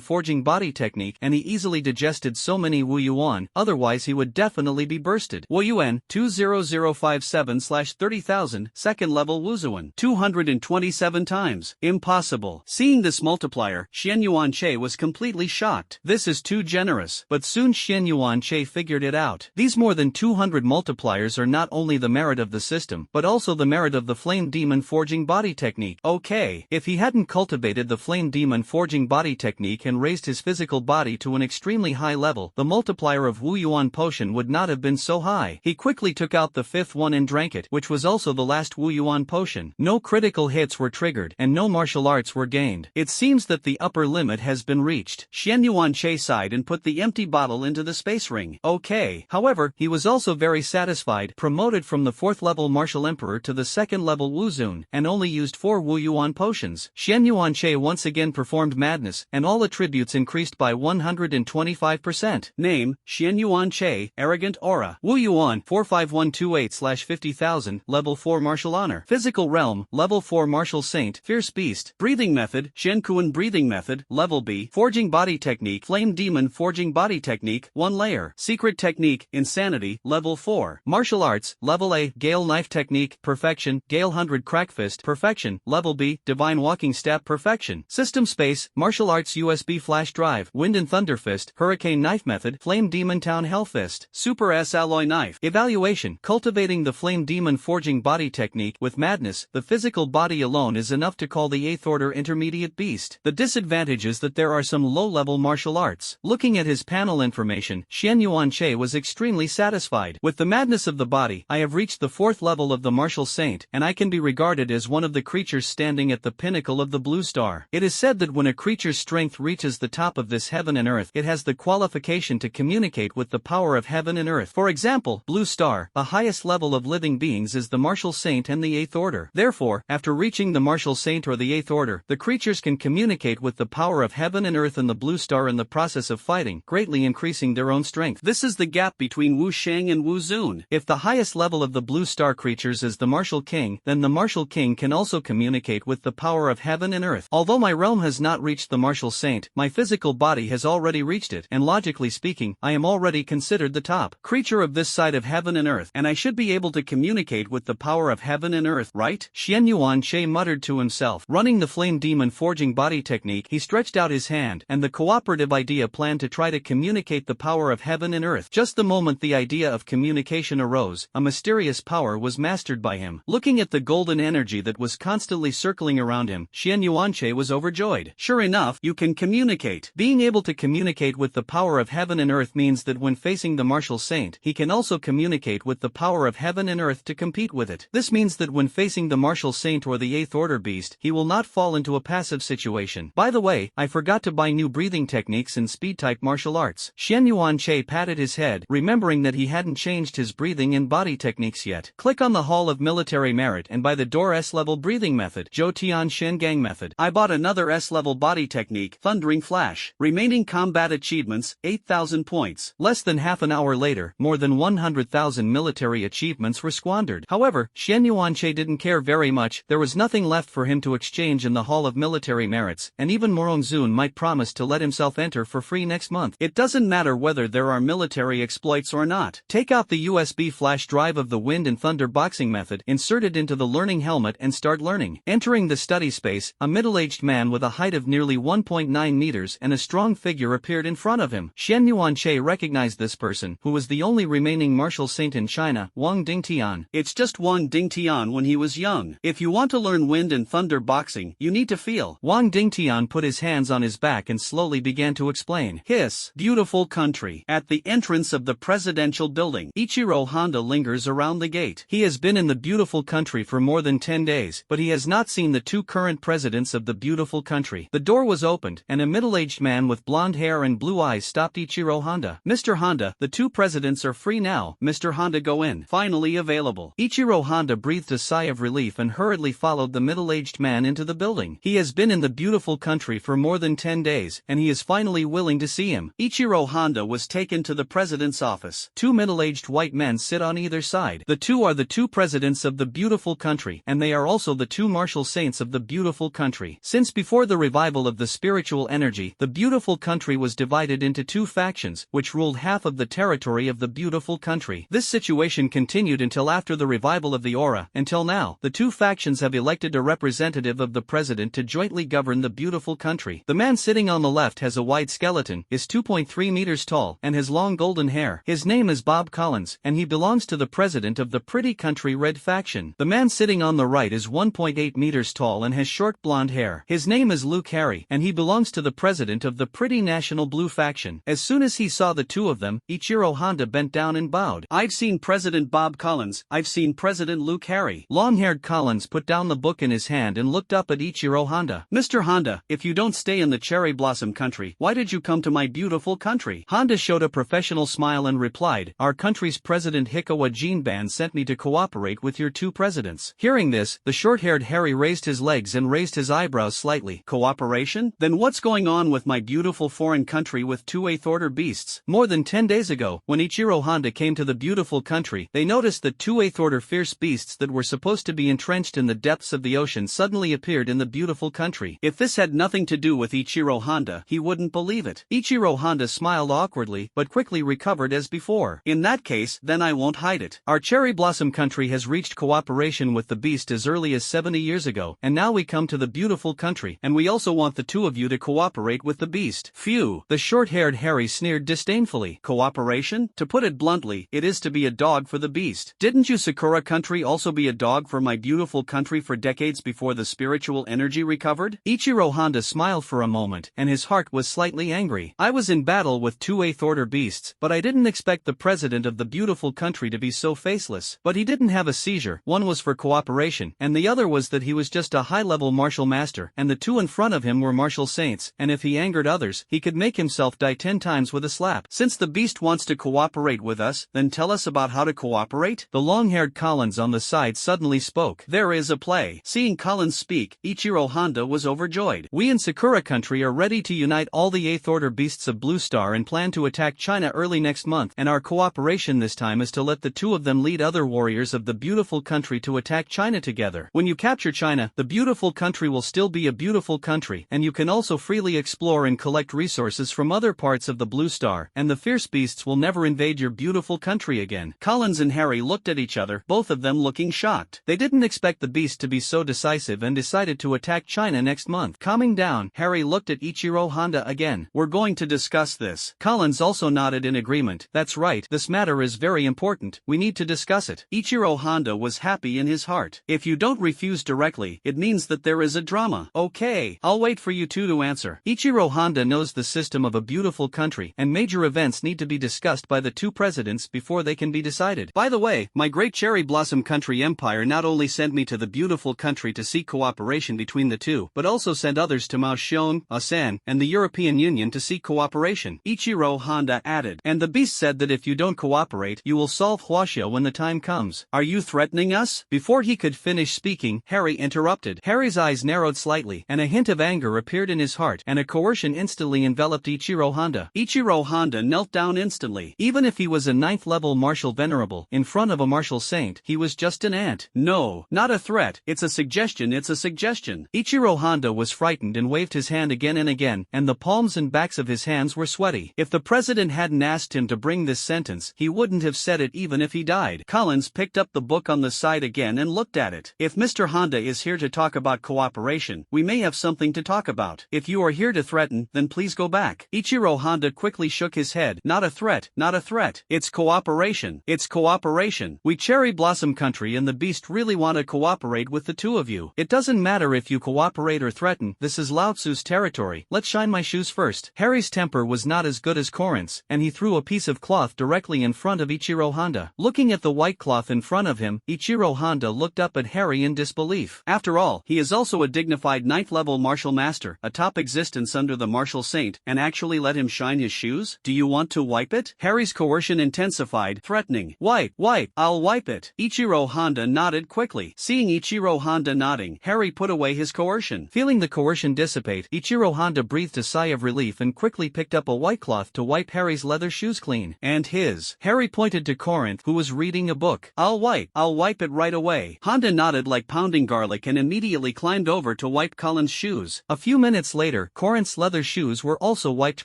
forging body technique, and he easily digested so many Wu Yuan, otherwise he would definitely be bursted. Wu Yuan 20057/30,000, 2nd level Wu Zuan 227 times. Impossible. Seeing this multiplier, Xian Yuanche was completely shocked. This is too generous. But soon Xian Yuanche figured it out. These more than 200 multipliers are not only the merit of the system, but also the merit of the flame demon forging body technique. Okay, if he hadn't cultivated the flame demon forging body technique and raised his physical body to an extremely high level, the multiplier of Wu Yuan potion would not have been so high. He quickly took out the 5th one and drank it, which was also the last Wu Yuan potion. No critical hits were triggered, and no martial arts were gained. It seems that the upper limit has been reached. Xian Yuanche sighed and put the empty bottle into the space ring. Okay. However, he was also very satisfied, promoted from the 4th level martial emperor to the 2nd level Wu Zun, and only used 4 Wu Yuan potions. Xian Yuanche once again performed madness, and all attributes increased by 125%. Name, Xian Yuanche, arrogant aura. Wu Yuan 45128/50,000, level 4 martial honor. Physical realm, level 4 martial saint, fierce beast. Breathing method, Shenkuan breathing method, level B. Forging body technique, flame demon forging body technique, 1 layer. Secret technique, insanity, level 4. Martial arts, level A. Gale knife technique, perfection. Gale 100 crack fist, perfection. Level B. Divine walking step, perfection. System space, martial arts USB flash drive, wind and thunder fist, hurricane knife method, flame demon town hell fist, super S alloy knife. Evaluation, cultivating the flame demon forging body technique with madness. The physical body alone is enough to call the 8th order intermediate beast. The disadvantage is that there are some low-level martial arts. Looking at his panel information, Xian Yuanche was extremely satisfied. With the madness of the body, I have reached the 4th level of the martial saint, and I can be regarded as one of of the creatures standing at the pinnacle of the blue star. It is said that when a creature's strength reaches the top of this heaven and earth, it has the qualification to communicate with the power of heaven and earth. For example, blue star, the highest level of living beings, is the martial saint and the 8th order. Therefore, after reaching the martial saint or the 8th order, the creatures can communicate with the power of heaven and earth and the blue star in the process of fighting, greatly increasing their own strength. This is the gap between Wu Sheng and Wu Zun. If the highest level of the blue star creatures is the martial king, then the martial king can also communicate with the power of heaven and earth. Although my realm has not reached the martial saint, my physical body has already reached it, and logically speaking, I am already considered the top creature of this side of heaven and earth, and I should be able to communicate with the power of heaven and earth, right? Xian Yuan-che muttered to himself. Running the flame demon forging body technique, he stretched out his hand, and the cooperative idea planned to try to communicate the power of heaven and earth. Just the moment the idea of communication arose, a mysterious power was mastered by him. Looking at the golden energy that was constantly circling around him, Xian Yuan-che was overjoyed. Sure enough, you can communicate. Being able to communicate with the power of heaven and earth means that when facing the martial saint, he can also communicate with the power of heaven and earth to compete with it. This means that when facing the martial saint or the 8th order beast, he will not fall into a passive situation. By the way, I forgot to buy new breathing techniques in speed-type martial arts. Xian Yuan-che patted his head, remembering that he hadn't changed his breathing and body techniques yet. Click on the Hall of Military Merit and buy the Door S-level breathing method, Zhou Tian Shen Gang method. I bought another S-level body technique, Thundering Flash. Remaining combat achievements, 8,000 points. Less than half an hour later, more than 100,000 military achievements were squandered. However, Xian Yuan-che didn't care very much. There was nothing left for him to exchange in the Hall of Military Merits, and even Morongzun might promise to let himself enter for free next month. It doesn't matter whether there are military exploits or not. Take out the USB flash drive of the Wind and Thunder boxing method, insert it into the learning helmet and start learning. Entering the study space, a middle-aged man with a height of nearly 1.9 meters and a strong figure appeared in front of him. Xian Yuan-che recognized this person, who was the only remaining martial saint in China, Wang Dingtian. It's just Wang Dingtian when he was young. If you want to learn Wind and Thunder boxing, you need to feel. Wang Dingtian put his hands on his back and slowly began to explain. Hiss. Beautiful country. At the entrance of the presidential building, Ichiro Honda lingers around the gate. He has been in the beautiful country for more than 10 days, but he has not seen the two current presidents of the beautiful country. The door was opened, and a middle-aged man with blonde hair and blue eyes stopped Ichiro Honda. Mr. Honda, the two presidents are free now. Mr. Honda, go in. Finally available. Ichiro Honda breathed a sigh of relief and hurriedly followed the middle-aged man into the building. He has been in the beautiful country for more than 10 days, and he is finally willing to see him. Ichiro Honda was taken to the president's office. Two middle-aged white men sit on either side. The two are the two presidents of the beautiful country, and they are also the two martial saints of the beautiful country. Since before the revival of the spiritual energy, the beautiful country was divided into two factions, which ruled half of the territory of the beautiful country. This situation continued until after the revival of the aura. Until now, the two factions have elected a representative of the president to jointly govern the beautiful country. The man sitting on the left has a wide skeleton, is 2.3 meters tall, and has long golden hair. His name is Bob Collins, and he belongs to the president of the pretty country red faction. The man sitting on the right is 1.8 meters tall and has short blonde hair. His name is Luke Harry, and he belongs to the president of the pretty national blue faction. As soon as he saw the two of them, Ichiro Honda bent down and bowed. I've seen President Bob Collins. I've seen President Luke Harry. Long-haired Collins put down the book in his hand and looked up at Ichiro Honda. Mr. Honda, if you don't stay in the cherry blossom country, why did you come to my beautiful country? Honda showed a professional smile and replied, our country's President Hikawa Jinban sent me to cooperate with your two presidents. Hearing this, the short-haired Harry raised his legs and raised his eyebrows slightly. Cooperation? Then what's going on with my beautiful foreign country with two 8th order beasts? More than 10 days ago, when Ichiro Honda came to the beautiful country, they noticed that two 8th order fierce beasts that were supposed to be entrenched in the depths of the ocean suddenly appeared in the beautiful country. If this had nothing to do with Ichiro Honda, he wouldn't believe it. Ichiro Honda smiled awkwardly, but quickly recovered as before. In that case, then I won't hide it. Our cherry blossom country has reached cooperation with the beast as early as 70 years ago, and now we come to the beautiful country, and we also want the two of you to cooperate with the beast. Phew! The short-haired Harry sneered disdainfully. Cooperation? To put it bluntly, it is to be a dog for the beast. Didn't you Sakura country also be a dog for my beautiful country for decades before the spiritual energy recovered? Ichiro Honda smiled for a moment, and his heart was slightly angry. I was in battle with two 8th order beasts, but I didn't expect the president of the beautiful country to be so faceless. But he didn't have a seizure. One was for cooperation, and the other was that he was just a high-level martial master, and the two in front of him were martial saints, and if he angered others, he could make himself die 10 times with a slap. Since the beast wants to cooperate with us, then tell us about how to cooperate? The long-haired Collins on the side suddenly spoke. There is a play. Seeing Collins speak, Ichiro Honda was overjoyed. We in Sakura country are ready to unite all the 8th Order beasts of Blue Star and plan to attack China early next month, and our cooperation this time is to let the two of them lead other warriors of the beautiful country to attack China together. When you capture China, the beautiful country will still be a beautiful country, and you can also freely explore and collect resources from other parts of the Blue Star, and the fierce beasts will never invade your beautiful country again. Collins and Harry looked at each other, both of them looking shocked. They didn't expect the beast to be so decisive and decided to attack China next month. Calming down, Harry looked at Ichiro Honda again. We're going to discuss this. Collins also nodded in agreement. That's right, this matter is very important, we need to discuss it. Ichiro Honda was happy in his heart. If you don't refuse directly, it means that there is a drama. Okay, I'll wait for you two to answer. Ichiro Honda knows the system of a beautiful country, and major events need to be discussed by the two presidents before they can be decided. By the way, my great cherry blossom country empire not only sent me to the beautiful country to seek cooperation between the two, but also sent others to Mao Shion, Asan, and the European Union to seek cooperation. Ichiro Honda added. And the beast said that if you don't cooperate, you will solve Huaxia when the time comes. Are you threatening us? Before he could finish speaking, Harry interrupted. Harry's eyes narrowed slightly, and a hint of anger appeared in his heart, and a coercion instantly enveloped Ichiro Honda. Ichiro Honda knelt down instantly. Even if he was a 9th level martial venerable, in front of a martial saint, he was just an ant. No, not a threat, it's a suggestion, it's a suggestion. Ichiro Honda was frightened and waved his hand again and again, and the palms and backs of his hands were sweaty. If the president hadn't asked him to bring this sentence, he wouldn't have said it even if he died. Collins picked up the book on the side again and looked at it. If Mr. Honda is here to talk about cooperation, we may have something to talk about. If you are here to threaten, then please go back. Ichiro Honda quickly shook his head. Not a threat, not a threat. It's cooperation. It's cooperation. We Cherry Blossom Country and the Beast really want to cooperate with the two of you. It doesn't matter if you cooperate or threaten, this is Lao Tzu's territory. Let's shine my shoes first. Harry's temper was not as good as Corinth's, and he threw a piece of cloth directly in front of Ichiro Honda. Looking at the white cloth in front of him, Ichiro Honda looked up at Harry in disbelief. After all, he is also a dignified 9th level martial master, a top existence under the martial saint, and actually let him shine his shoes? Do you want to wipe it? Harry's coercion intensified, threatening. Wipe, I'll wipe it. Ichiro Honda nodded quickly. Seeing Ichiro Honda nodding, Harry put away his coercion. Feeling the coercion dissipate, Ichiro Honda breathed a sigh of relief and quickly picked up a white cloth to wipe Harry's leather shoes clean. And his. Harry pointed to Corinth, who was reading a book. I'll wipe it right away. Honda nodded like pounding garlic and immediately climbed over to wipe Colin's shoes. A few minutes later, Corinth's leather shoes were also wiped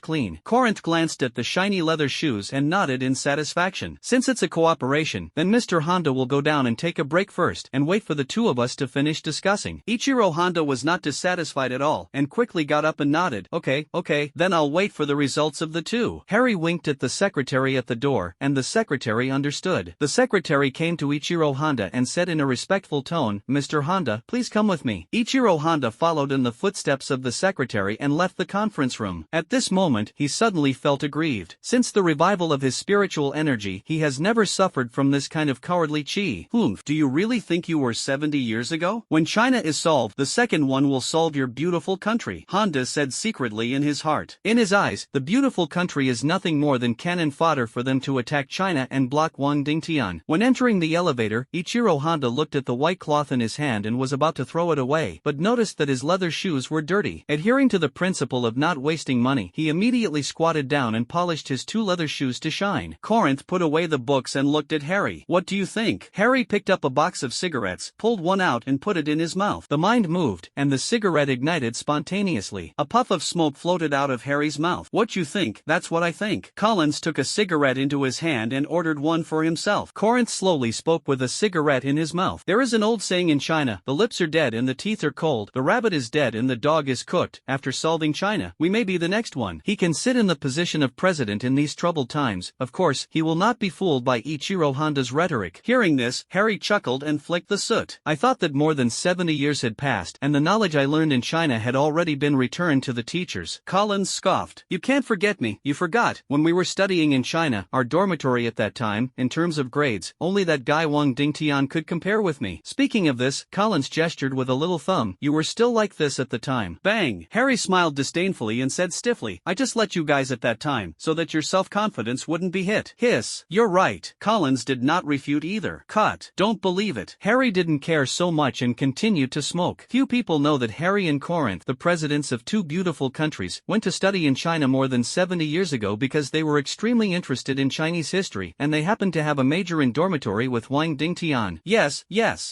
clean. Corinth glanced at the shiny leather shoes and nodded in satisfaction. Since it's a cooperation, then Mr. Honda will go down and take a break first and wait for the two of us to finish discussing. Ichiro Honda was not dissatisfied at all and quickly got up and nodded. Okay, then I'll wait for the results of the two. Harry winked at the secretary at the door, and the secretary understood. The secretary came to Ichiro Honda and said in a respectful tone, Mr. Honda, please come with me. Ichiro Honda followed in the footsteps of the secretary and left the conference room. At this moment, he suddenly felt aggrieved. Since the revival of his spiritual energy, he has never suffered from this kind of cowardly chi. Do you really think you were 70 years ago? When China is solved, the second one will solve your beautiful country, Honda said secretly in his heart. In his eyes, the beautiful country is nothing more than cannon fodder for them to attack China and block Wang Dingtian. When entering the elevator, Ichiro Honda looked at the white cloth in his hand and was about to throw it away, but noticed that his leather shoes were dirty. Adhering to the principle of not wasting money, he immediately squatted down and polished his two leather shoes to shine. Corinth put away the books and looked at Harry. What do you think? Harry picked up a box of cigarettes, pulled one out and put it in his mouth. The mind moved, and the cigarette ignited spontaneously. A puff of smoke floated out of Harry's mouth. What you think? That's what I think. Collins took a cigarette into his hand and ordered one for himself. Corinth slowly spoke with a cigarette in his mouth. There is an old saying in China, the lips are dead and the teeth are cold, the rabbit is dead and the dog is cooked. After solving China, we may be the next one. He can sit in the position of president in these troubled times. Of course, he will not be fooled by Ichiro Honda's rhetoric. Hearing this, Harry chuckled and flicked the soot. I thought that more than 70 years had passed, and the knowledge I learned in China had already been returned to the teachers. Collins scoffed. You can't forget me. You forgot. When we were studying in China, our dormitory at that time, in terms of grades, only that guy Wang Dingtian could compare with me. Speaking Speaking of this, Collins gestured with a little thumb, you were still like this at the time. Bang! Harry smiled disdainfully and said stiffly, I just let you guys at that time, so that your self-confidence wouldn't be hit. Hiss. You're right. Collins did not refute either. Cut. Don't believe it. Harry didn't care so much and continued to smoke. Few people know that Harry and Corinth, the presidents of two beautiful countries, went to study in China more than 70 years ago because they were extremely interested in Chinese history, and they happened to have a major in dormitory with Wang Dingtian. Yes.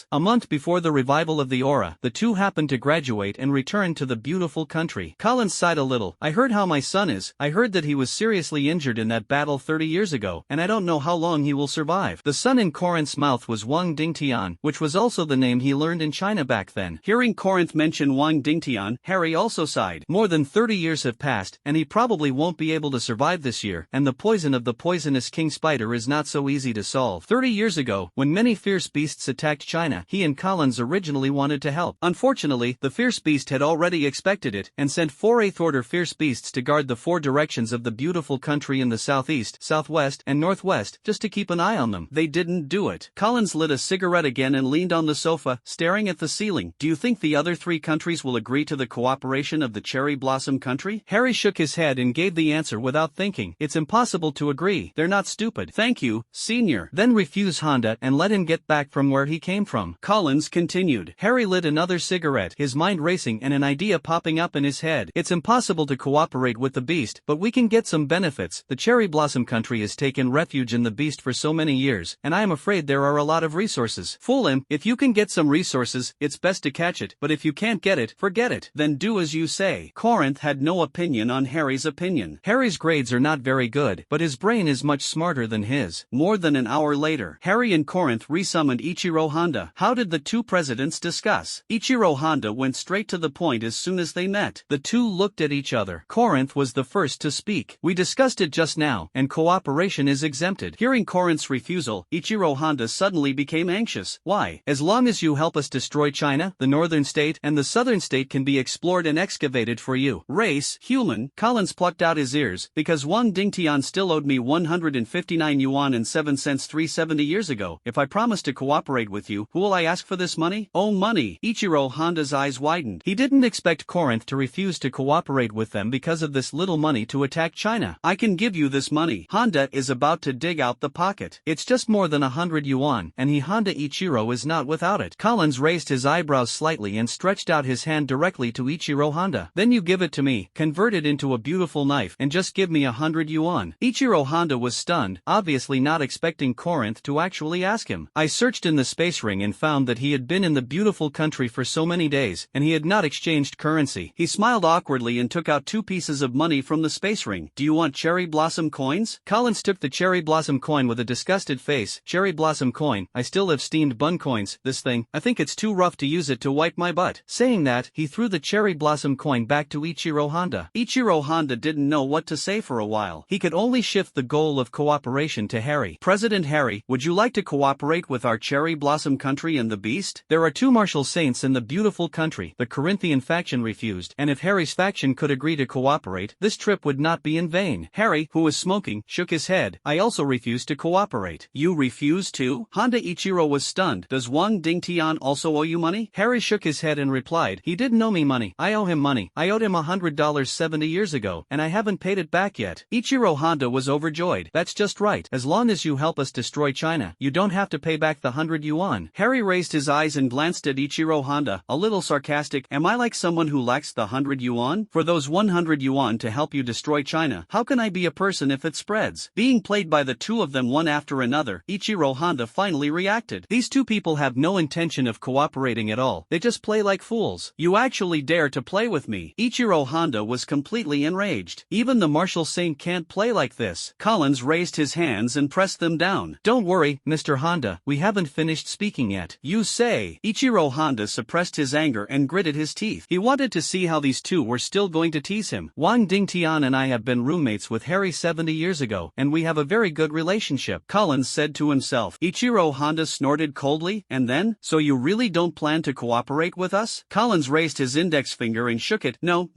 A month before the revival of the aura, the two happened to graduate and return to the beautiful country. Collins sighed a little. I heard how my son is. I heard that he was seriously injured in that battle 30 years ago, and I don't know how long he will survive. The son in Corinth's mouth was Wang Dingtian, which was also the name he learned in China back then. Hearing Corinth mention Wang Dingtian, Harry also sighed. More than 30 years have passed, and he probably won't be able to survive this year, and the poison of the poisonous king spider is not so easy to solve. 30 years ago, when many fierce beasts attacked China, he and Collins originally wanted to help. Unfortunately, the fierce beast had already expected it, and sent 4 8th-order fierce beasts to guard the 4 directions of the beautiful country in the southeast, southwest, and northwest, just to keep an eye on them. They didn't do it. Collins lit a cigarette again and leaned on the sofa, staring at the ceiling. Do you think the other 3 countries will agree to the cooperation of the Cherry Blossom country? Harry shook his head and gave the answer without thinking. It's impossible to agree. They're not stupid. Thank you, senior. Then refuse Honda and let him get back from where he came from. Collins continued. Harry lit another cigarette, his mind racing and an idea popping up in his head. It's impossible to cooperate with the beast, but we can get some benefits. The Cherry Blossom country has taken refuge in the beast for so many years, and I am afraid there are a lot of resources. Fool him. If you can get some resources, it's best to catch it, but if you can't get it, forget it. Then do as you say. Corinth had no opinion on Harry's opinion. Harry's grades are not very good, but his brain is much smarter than his. More than an hour later, Harry and Corinth resummoned Ichiro Honda. How did the two presidents discuss? Ichiro Honda went straight to the point as soon as they met. The two looked at each other. Corinth was the first to speak. We discussed it just now, and cooperation is exempted. Hearing Corinth's refusal, Ichiro Honda suddenly became anxious. Why? As long as you help us destroy China, the northern state and the southern state can be explored and excavated for you. Race, human. Collins plucked out his ears, because Wang Dingtian still owed me 159 yuan and 7 cents 370 years ago. If I promise to cooperate with you, who will I ask for this money? Oh, money. Ichiro Honda's eyes widened. He didn't expect Corinth to refuse to cooperate with them because of this little money to attack China. I can give you this money. Honda is about to dig out the pocket. It's just more than 100 yuan, and Honda Ichiro is not without it. Collins raised his eyebrows slightly and stretched out his hand directly to Ichiro Honda. Then you give it to me, convert it into a beautiful knife, and just give me 100 yuan. Ichiro Honda was stunned, obviously not expecting Corinth to actually ask him. I searched in the space ring and found that he had been in the beautiful country for so many days, and he had not exchanged currency. He smiled awkwardly and took out 2 pieces of money from the space ring. Do you want cherry blossom coins? Collins took the cherry blossom coin with a disgusted face. Cherry blossom coin, I still have steamed bun coins. This thing, I think it's too rough to use it to wipe my butt. Saying that, he threw the cherry blossom coin back to Ichiro Honda. Ichiro Honda didn't know what to say for a while. He could only shift the goal of cooperation to Harry. President Harry, would you like to cooperate with our cherry blossom country and the beast? There are 2 martial saints in the beautiful country. The Corinthian faction refused, and if Harry's faction could agree to cooperate, this trip would not be in vain. Harry, who was smoking, shook his head. I also refuse to cooperate. You refuse to? Honda Ichiro was stunned. Does Wang Dingtian also owe you money? Harry shook his head and replied, he didn't owe me money. I owe him money. I owed him $100 70 years ago, and I haven't paid it back yet. Ichiro Honda was overjoyed. That's just right. As long as you help us destroy China, you don't have to pay back the 100 yuan. Harry raised his eyes and glanced at Ichiro Honda, a little sarcastic. Am I like someone who lacks the 100 yuan? For those 100 yuan to help you destroy China, how can I be a person if it spreads? Being played by the two of them one after another, Ichiro Honda finally reacted. These two people have no intention of cooperating at all. They just play like fools. You actually dare to play with me? Ichiro Honda was completely enraged. Even the martial saint can't play like this. Collins raised his hands and pressed them down. Don't worry, Mr. Honda, we haven't finished speaking yet. You say? Ichiro Honda suppressed his anger and gritted his teeth. He wanted to see how these two were still going to tease him. Wang Dingtian and I have been roommates with Harry 70 years ago, and we have a very good relationship, Collins said to himself. Ichiro Honda snorted coldly, and then, so you really don't plan to cooperate with us? Collins raised his index finger and shook it. No.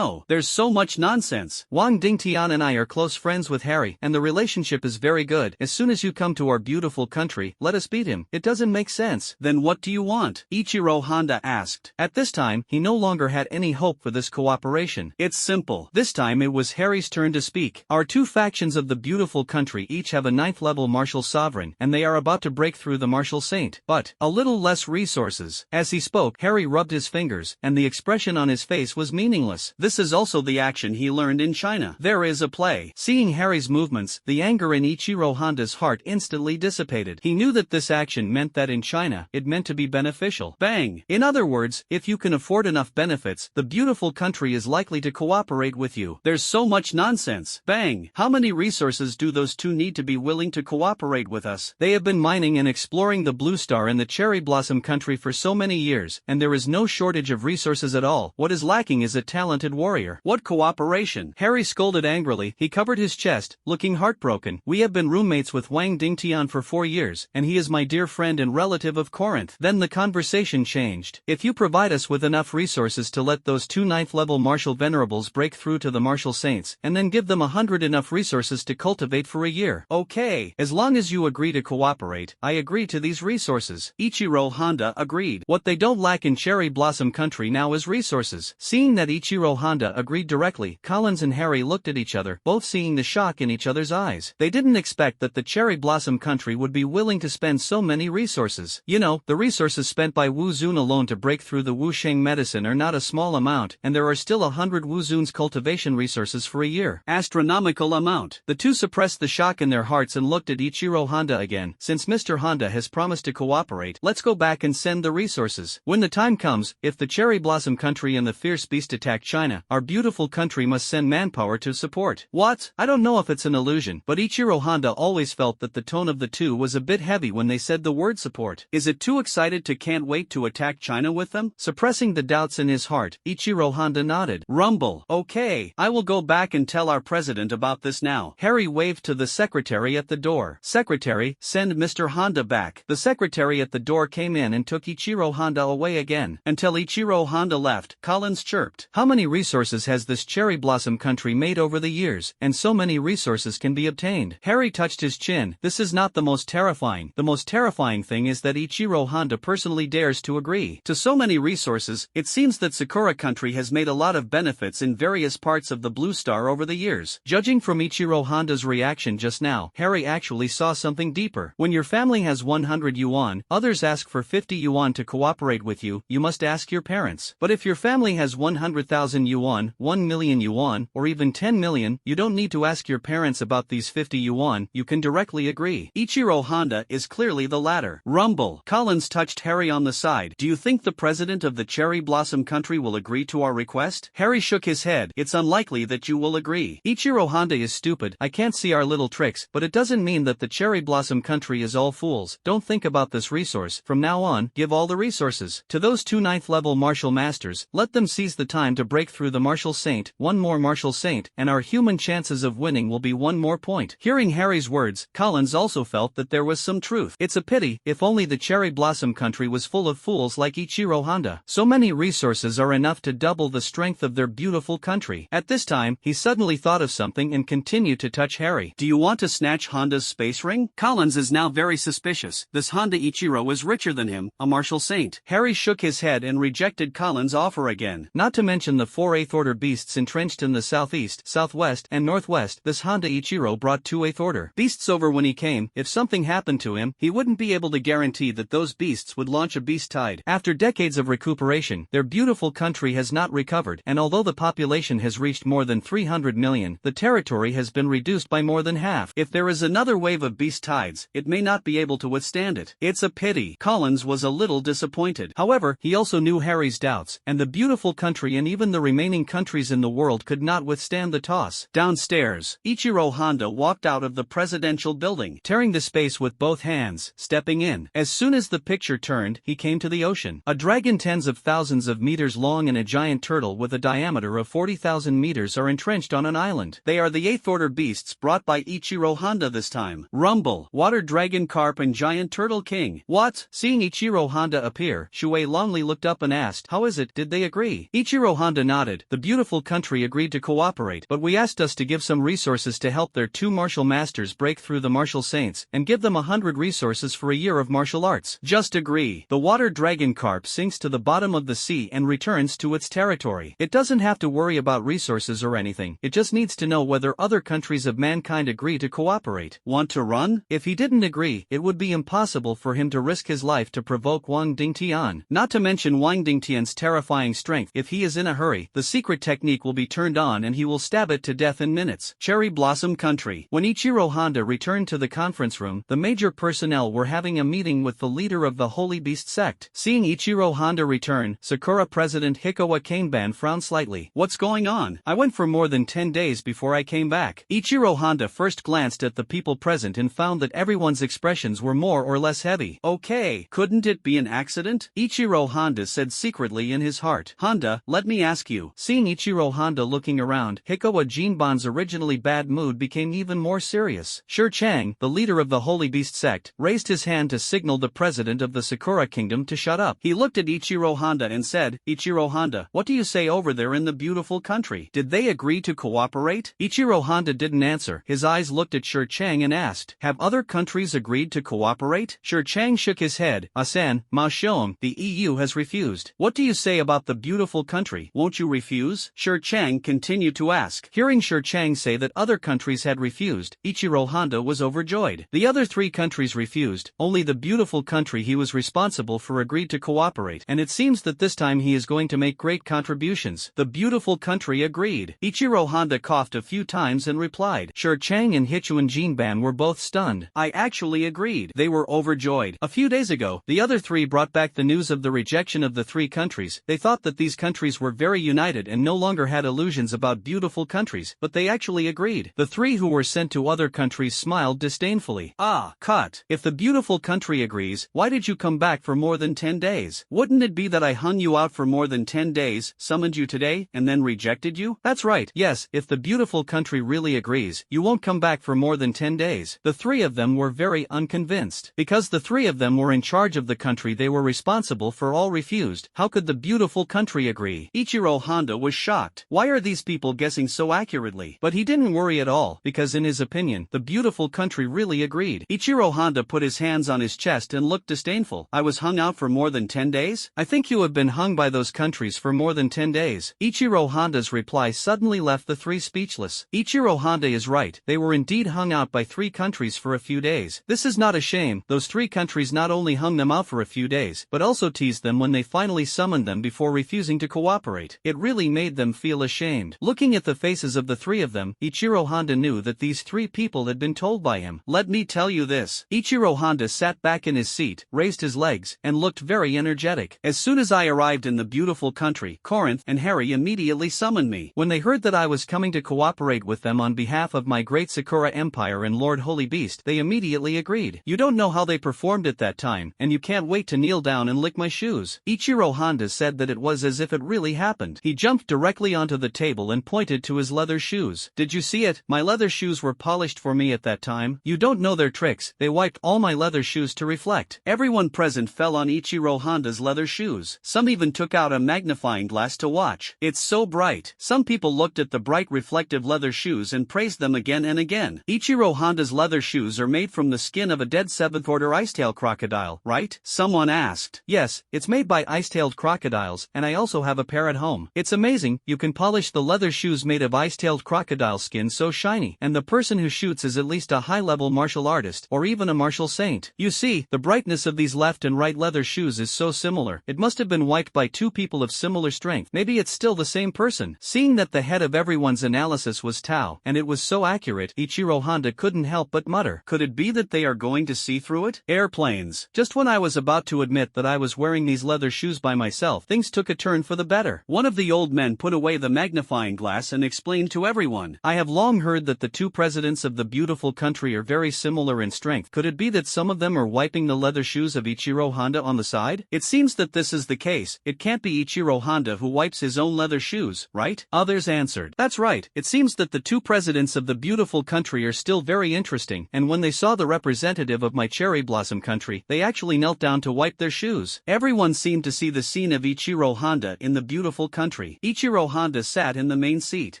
There's so much nonsense. Wang Dingtian and I are close friends with Harry, and the relationship is very good. As soon as you come to our beautiful country, let us beat him. It doesn't make sense. benefits. Then what do you want? Ichiro Honda asked. At this time, he no longer had any hope for this cooperation. It's simple. This time it was Harry's turn to speak. Our two factions of the beautiful country each have a 9th level martial sovereign, and they are about to break through the martial saint. But a little less resources. As he spoke, Harry rubbed his fingers, and the expression on his face was meaningless. This is also the action he learned in China. There is a play. Seeing Harry's movements, the anger in Ichiro Honda's heart instantly dissipated. He knew that this action meant that in China, it meant to be beneficial. Bang! In other words, if you can afford enough benefits, the beautiful country is likely to cooperate with you. There's so much nonsense. Bang! How many resources do those two need to be willing to cooperate with us? They have been mining and exploring the Blue Star and the Cherry Blossom country for so many years, and there is no shortage of resources at all. What is lacking is a talented warrior. What cooperation? Harry scolded angrily. He covered his chest, looking heartbroken. We have been roommates with Wang Dingtian for 4 years, and he is my dear friend and relative of Corinth. Then the conversation changed. If you provide us with enough resources to let those two 9th level martial venerables break through to the martial saints, and then give them 100 enough resources to cultivate for a year. Okay, as long as you agree to cooperate, I agree to these resources. Ichiro Honda agreed. What they don't lack in Cherry Blossom country now is resources. Seeing that Ichiro Honda agreed directly, Collins and Harry looked at each other, both seeing the shock in each other's eyes. They didn't expect that the Cherry Blossom country would be willing to spend so many resources. You know, the resources spent by Wu Zun alone to break through the Wu Sheng medicine are not a small amount, and there are still 100 Wu Zun's cultivation resources for a year. Astronomical amount. The two suppressed the shock in their hearts and looked at Ichiro Honda again. Since Mr. Honda has promised to cooperate, let's go back and send the resources. When the time comes, if the Cherry Blossom country and the fierce beast attack China, our beautiful country must send manpower to support. What? I don't know if it's an illusion, but Ichiro Honda always felt that the tone of the two was a bit heavy when they said the word support. Is it too excited to can't wait to attack China with them? Suppressing the doubts in his heart, Ichiro Honda nodded. Rumble. Okay, I will go back and tell our president about this now. Harry waved to the secretary at the door. Secretary, send Mr. Honda back. The secretary at the door came in and took Ichiro Honda away again. Until Ichiro Honda left, Collins chirped. How many resources has this Cherry Blossom country made over the years? And so many resources can be obtained. Harry touched his chin. This is not the most terrifying. The most terrifying thing is that Ichiro Honda personally dares to agree to so many resources. It seems that Sakura country has made a lot of benefits in various parts of the Blue Star over the years. Judging from Ichiro Honda's reaction just now, Harry actually saw something deeper. When your family has 100 yuan, others ask for 50 yuan to cooperate with you, you must ask your parents. But if your family has 100,000 yuan, 1 million yuan, or even 10 million, you don't need to ask your parents about these 50 yuan, you can directly agree. Ichiro Honda is clearly the latter. Rumble. Collins touched Harry on the side. Do you think the president of the Cherry Blossom country will agree to our request? Harry shook his head. It's unlikely that you will agree. Ichiro Honda is stupid. I can't see our little tricks, but it doesn't mean that the Cherry Blossom country is all fools. Don't think about this resource. From now on, give all the resources to those two 9th level martial masters. Let them seize the time to break through the martial saint. One more martial saint, and our human chances of winning will be 1 more point. Hearing Harry's words, Collins also felt that there was some truth. It's a pity, if only the Cherry Blossom country was full of fools like Ichiro Honda. So many resources are enough to double the strength of their beautiful country. At this time, he suddenly thought of something and continued to touch Harry. Do you want to snatch Honda's space ring? Collins is now very suspicious. This Honda Ichiro is richer than him, a martial saint. Harry shook his head and rejected Collins' offer again. Not to mention the 4 8th order beasts entrenched in the southeast, southwest, and northwest. This Honda Ichiro brought 2 8th order beasts over when he came. If something happened to him, he wouldn't be able to guarantee that those beasts would launch a beast tide. After decades of recuperation, their beautiful country has not recovered, and although the population has reached more than 300 million, the territory has been reduced by more than half. If there is another wave of beast tides, it may not be able to withstand it. It's a pity. Collins was a little disappointed. However, he also knew Harry's doubts, and the beautiful country and even the remaining countries in the world could not withstand the toss. Downstairs, Ichiro Honda walked out of the presidential building, tearing the space with both hands, stepping in. As soon as the picture turned, he came to the ocean. A dragon tens of thousands of meters long and a giant turtle with a diameter of 40,000 meters are entrenched on an island. They are the 8th order beasts brought by Ichiro Honda this time. Rumble. Water dragon carp and giant turtle king. What? Seeing Ichiro Honda appear, Shuei Longley looked up and asked, how is it, did they agree? Ichiro Honda nodded. The beautiful country agreed to cooperate, but we asked us to give some resources to help their 2 martial masters break through the martial saints, and give them 100 resources for a year of martial arts. hearts. Just agree. The water dragon carp sinks to the bottom of the sea and returns to its territory. It doesn't have to worry about resources or anything, it just needs to know whether other countries of mankind agree to cooperate. Want to run? If he didn't agree, it would be impossible for him to risk his life to provoke Wang Dingtian. Not to mention Wang Dingtian's terrifying strength. If he is in a hurry, the secret technique will be turned on and he will stab it to death in minutes. Cherry Blossom Country. When Ichiro Honda returned to the conference room, the major personnel were having a meeting with the leader of the Holy Beast sect. Seeing Ichiro Honda return, Sakura President Hikawa Kaneban frowned slightly. What's going on? I went for more than 10 days before I came back. Ichiro Honda first glanced at the people present and found that everyone's expressions were more or less heavy. Okay, couldn't it be an accident? Ichiro Honda said secretly in his heart. Honda, let me ask you. Seeing Ichiro Honda looking around, Hikawa Jinban's originally bad mood became even more serious. Shi Chang, the leader of the Holy Beast sect, raised his hand to signal the president of the Sakura Kingdom to shut up. He looked at Ichiro Honda and said, Ichiro Honda, what do you say over there in the beautiful country? Did they agree to cooperate? Ichiro Honda didn't answer. His eyes looked at Shi Chang and asked, have other countries agreed to cooperate? Shi Chang shook his head. Asan, Ma Shoum, the EU has refused. What do you say about the beautiful country? Won't you refuse? Shi Chang continued to ask. Hearing Shi Chang say that other countries had refused, Ichiro Honda was overjoyed. The other 3 countries refused, only the beautiful country he was responsible for agreed to cooperate, and it seems that this time he is going to make great contributions. The beautiful country agreed. Ichiro Honda coughed a few times and replied. Shi Chang and Hichuan Jinban were both stunned. I actually agreed. They were overjoyed. A few days ago, the other 3 brought back the news of the rejection of the 3 countries. They thought that these countries were very united and no longer had illusions about beautiful countries, but they actually agreed. The 3 who were sent to other countries smiled disdainfully. Ah, cut. If the beautiful country agrees, why did you come back for more than 10 days? Wouldn't it be that I hung you out for more than 10 days, summoned you today, and then rejected you? That's right. Yes, if the beautiful country really agrees, you won't come back for more than 10 days. The 3 of them were very unconvinced. Because the 3 of them were in charge of the country they were responsible for all refused, how could the beautiful country agree? Ichiro Honda was shocked. Why are these people guessing so accurately? But he didn't worry at all, because in his opinion, the beautiful country really agreed. Ichiro Honda put his hands on his chest and looked disdainful. I was hung out for more than 10 days? I think you have been hung by those countries for more than 10 days. Ichiro Honda's reply suddenly left the 3 speechless. Ichiro Honda is right. They were indeed hung out by 3 countries for a few days. This is not a shame. Those 3 countries not only hung them out for a few days, but also teased them when they finally summoned them before refusing to cooperate. It really made them feel ashamed. Looking at the faces of the 3 of them, Ichiro Honda knew that these 3 people had been told by him. Let me tell you this. Ichiro Honda sat back in his seat, raised his legs, and looked very energetic. As soon as I arrived in the beautiful country, Corinth and Harry immediately summoned me. When they heard that I was coming to cooperate with them on behalf of my great Sakura Empire and Lord Holy Beast, they immediately agreed. You don't know how they performed at that time, and you can't wait to kneel down and lick my shoes. Ichiro Honda said that it was as if it really happened. He jumped directly onto the table and pointed to his leather shoes. Did you see it? My leather shoes were polished for me at that time. You don't know their tricks. They wiped all my leather shoes to reflect. Everyone present fell on Ichiro Honda's leather shoes. Some even took out a magnifying glass to watch. It's so bright. Some people looked at the bright reflective leather shoes and praised them again and again. Ichiro Honda's leather shoes are made from the skin of a dead 7th order icetail crocodile, right? Someone asked. Yes, it's made by ice-tailed crocodiles, and I also have a pair at home. It's amazing, you can polish the leather shoes made of ice-tailed crocodile skin so shiny, and the person who shoots is at least a high-level martial artist, or even a martial saint. You see, the brightness of these left and right leather shoes is so similar. It must have been wiped by 2 people of similar strength. Maybe it's still the same person. Seeing that the head of everyone's analysis was Tao, and it was so accurate, Ichiro Honda couldn't help but mutter. Could it be that they are going to see through it? Airplanes. Just when I was about to admit that I was wearing these leather shoes by myself, things took a turn for the better. One of the old men put away the magnifying glass and explained to everyone. I have long heard that the 2 presidents of the beautiful country are very similar in strength. Could it be that some of them are wiping the leather shoes of Ichiro Honda on the side? It seems that this is the case. It can't be Ichiro Honda who wipes his own leather shoes, right? Others answered. That's right. It seems that the 2 presidents of the beautiful country are still very interesting, and when they saw the representative of my cherry blossom country, they actually knelt down to wipe their shoes. Everyone seemed to see the scene of Ichiro Honda in the beautiful country. Ichiro Honda sat in the main seat.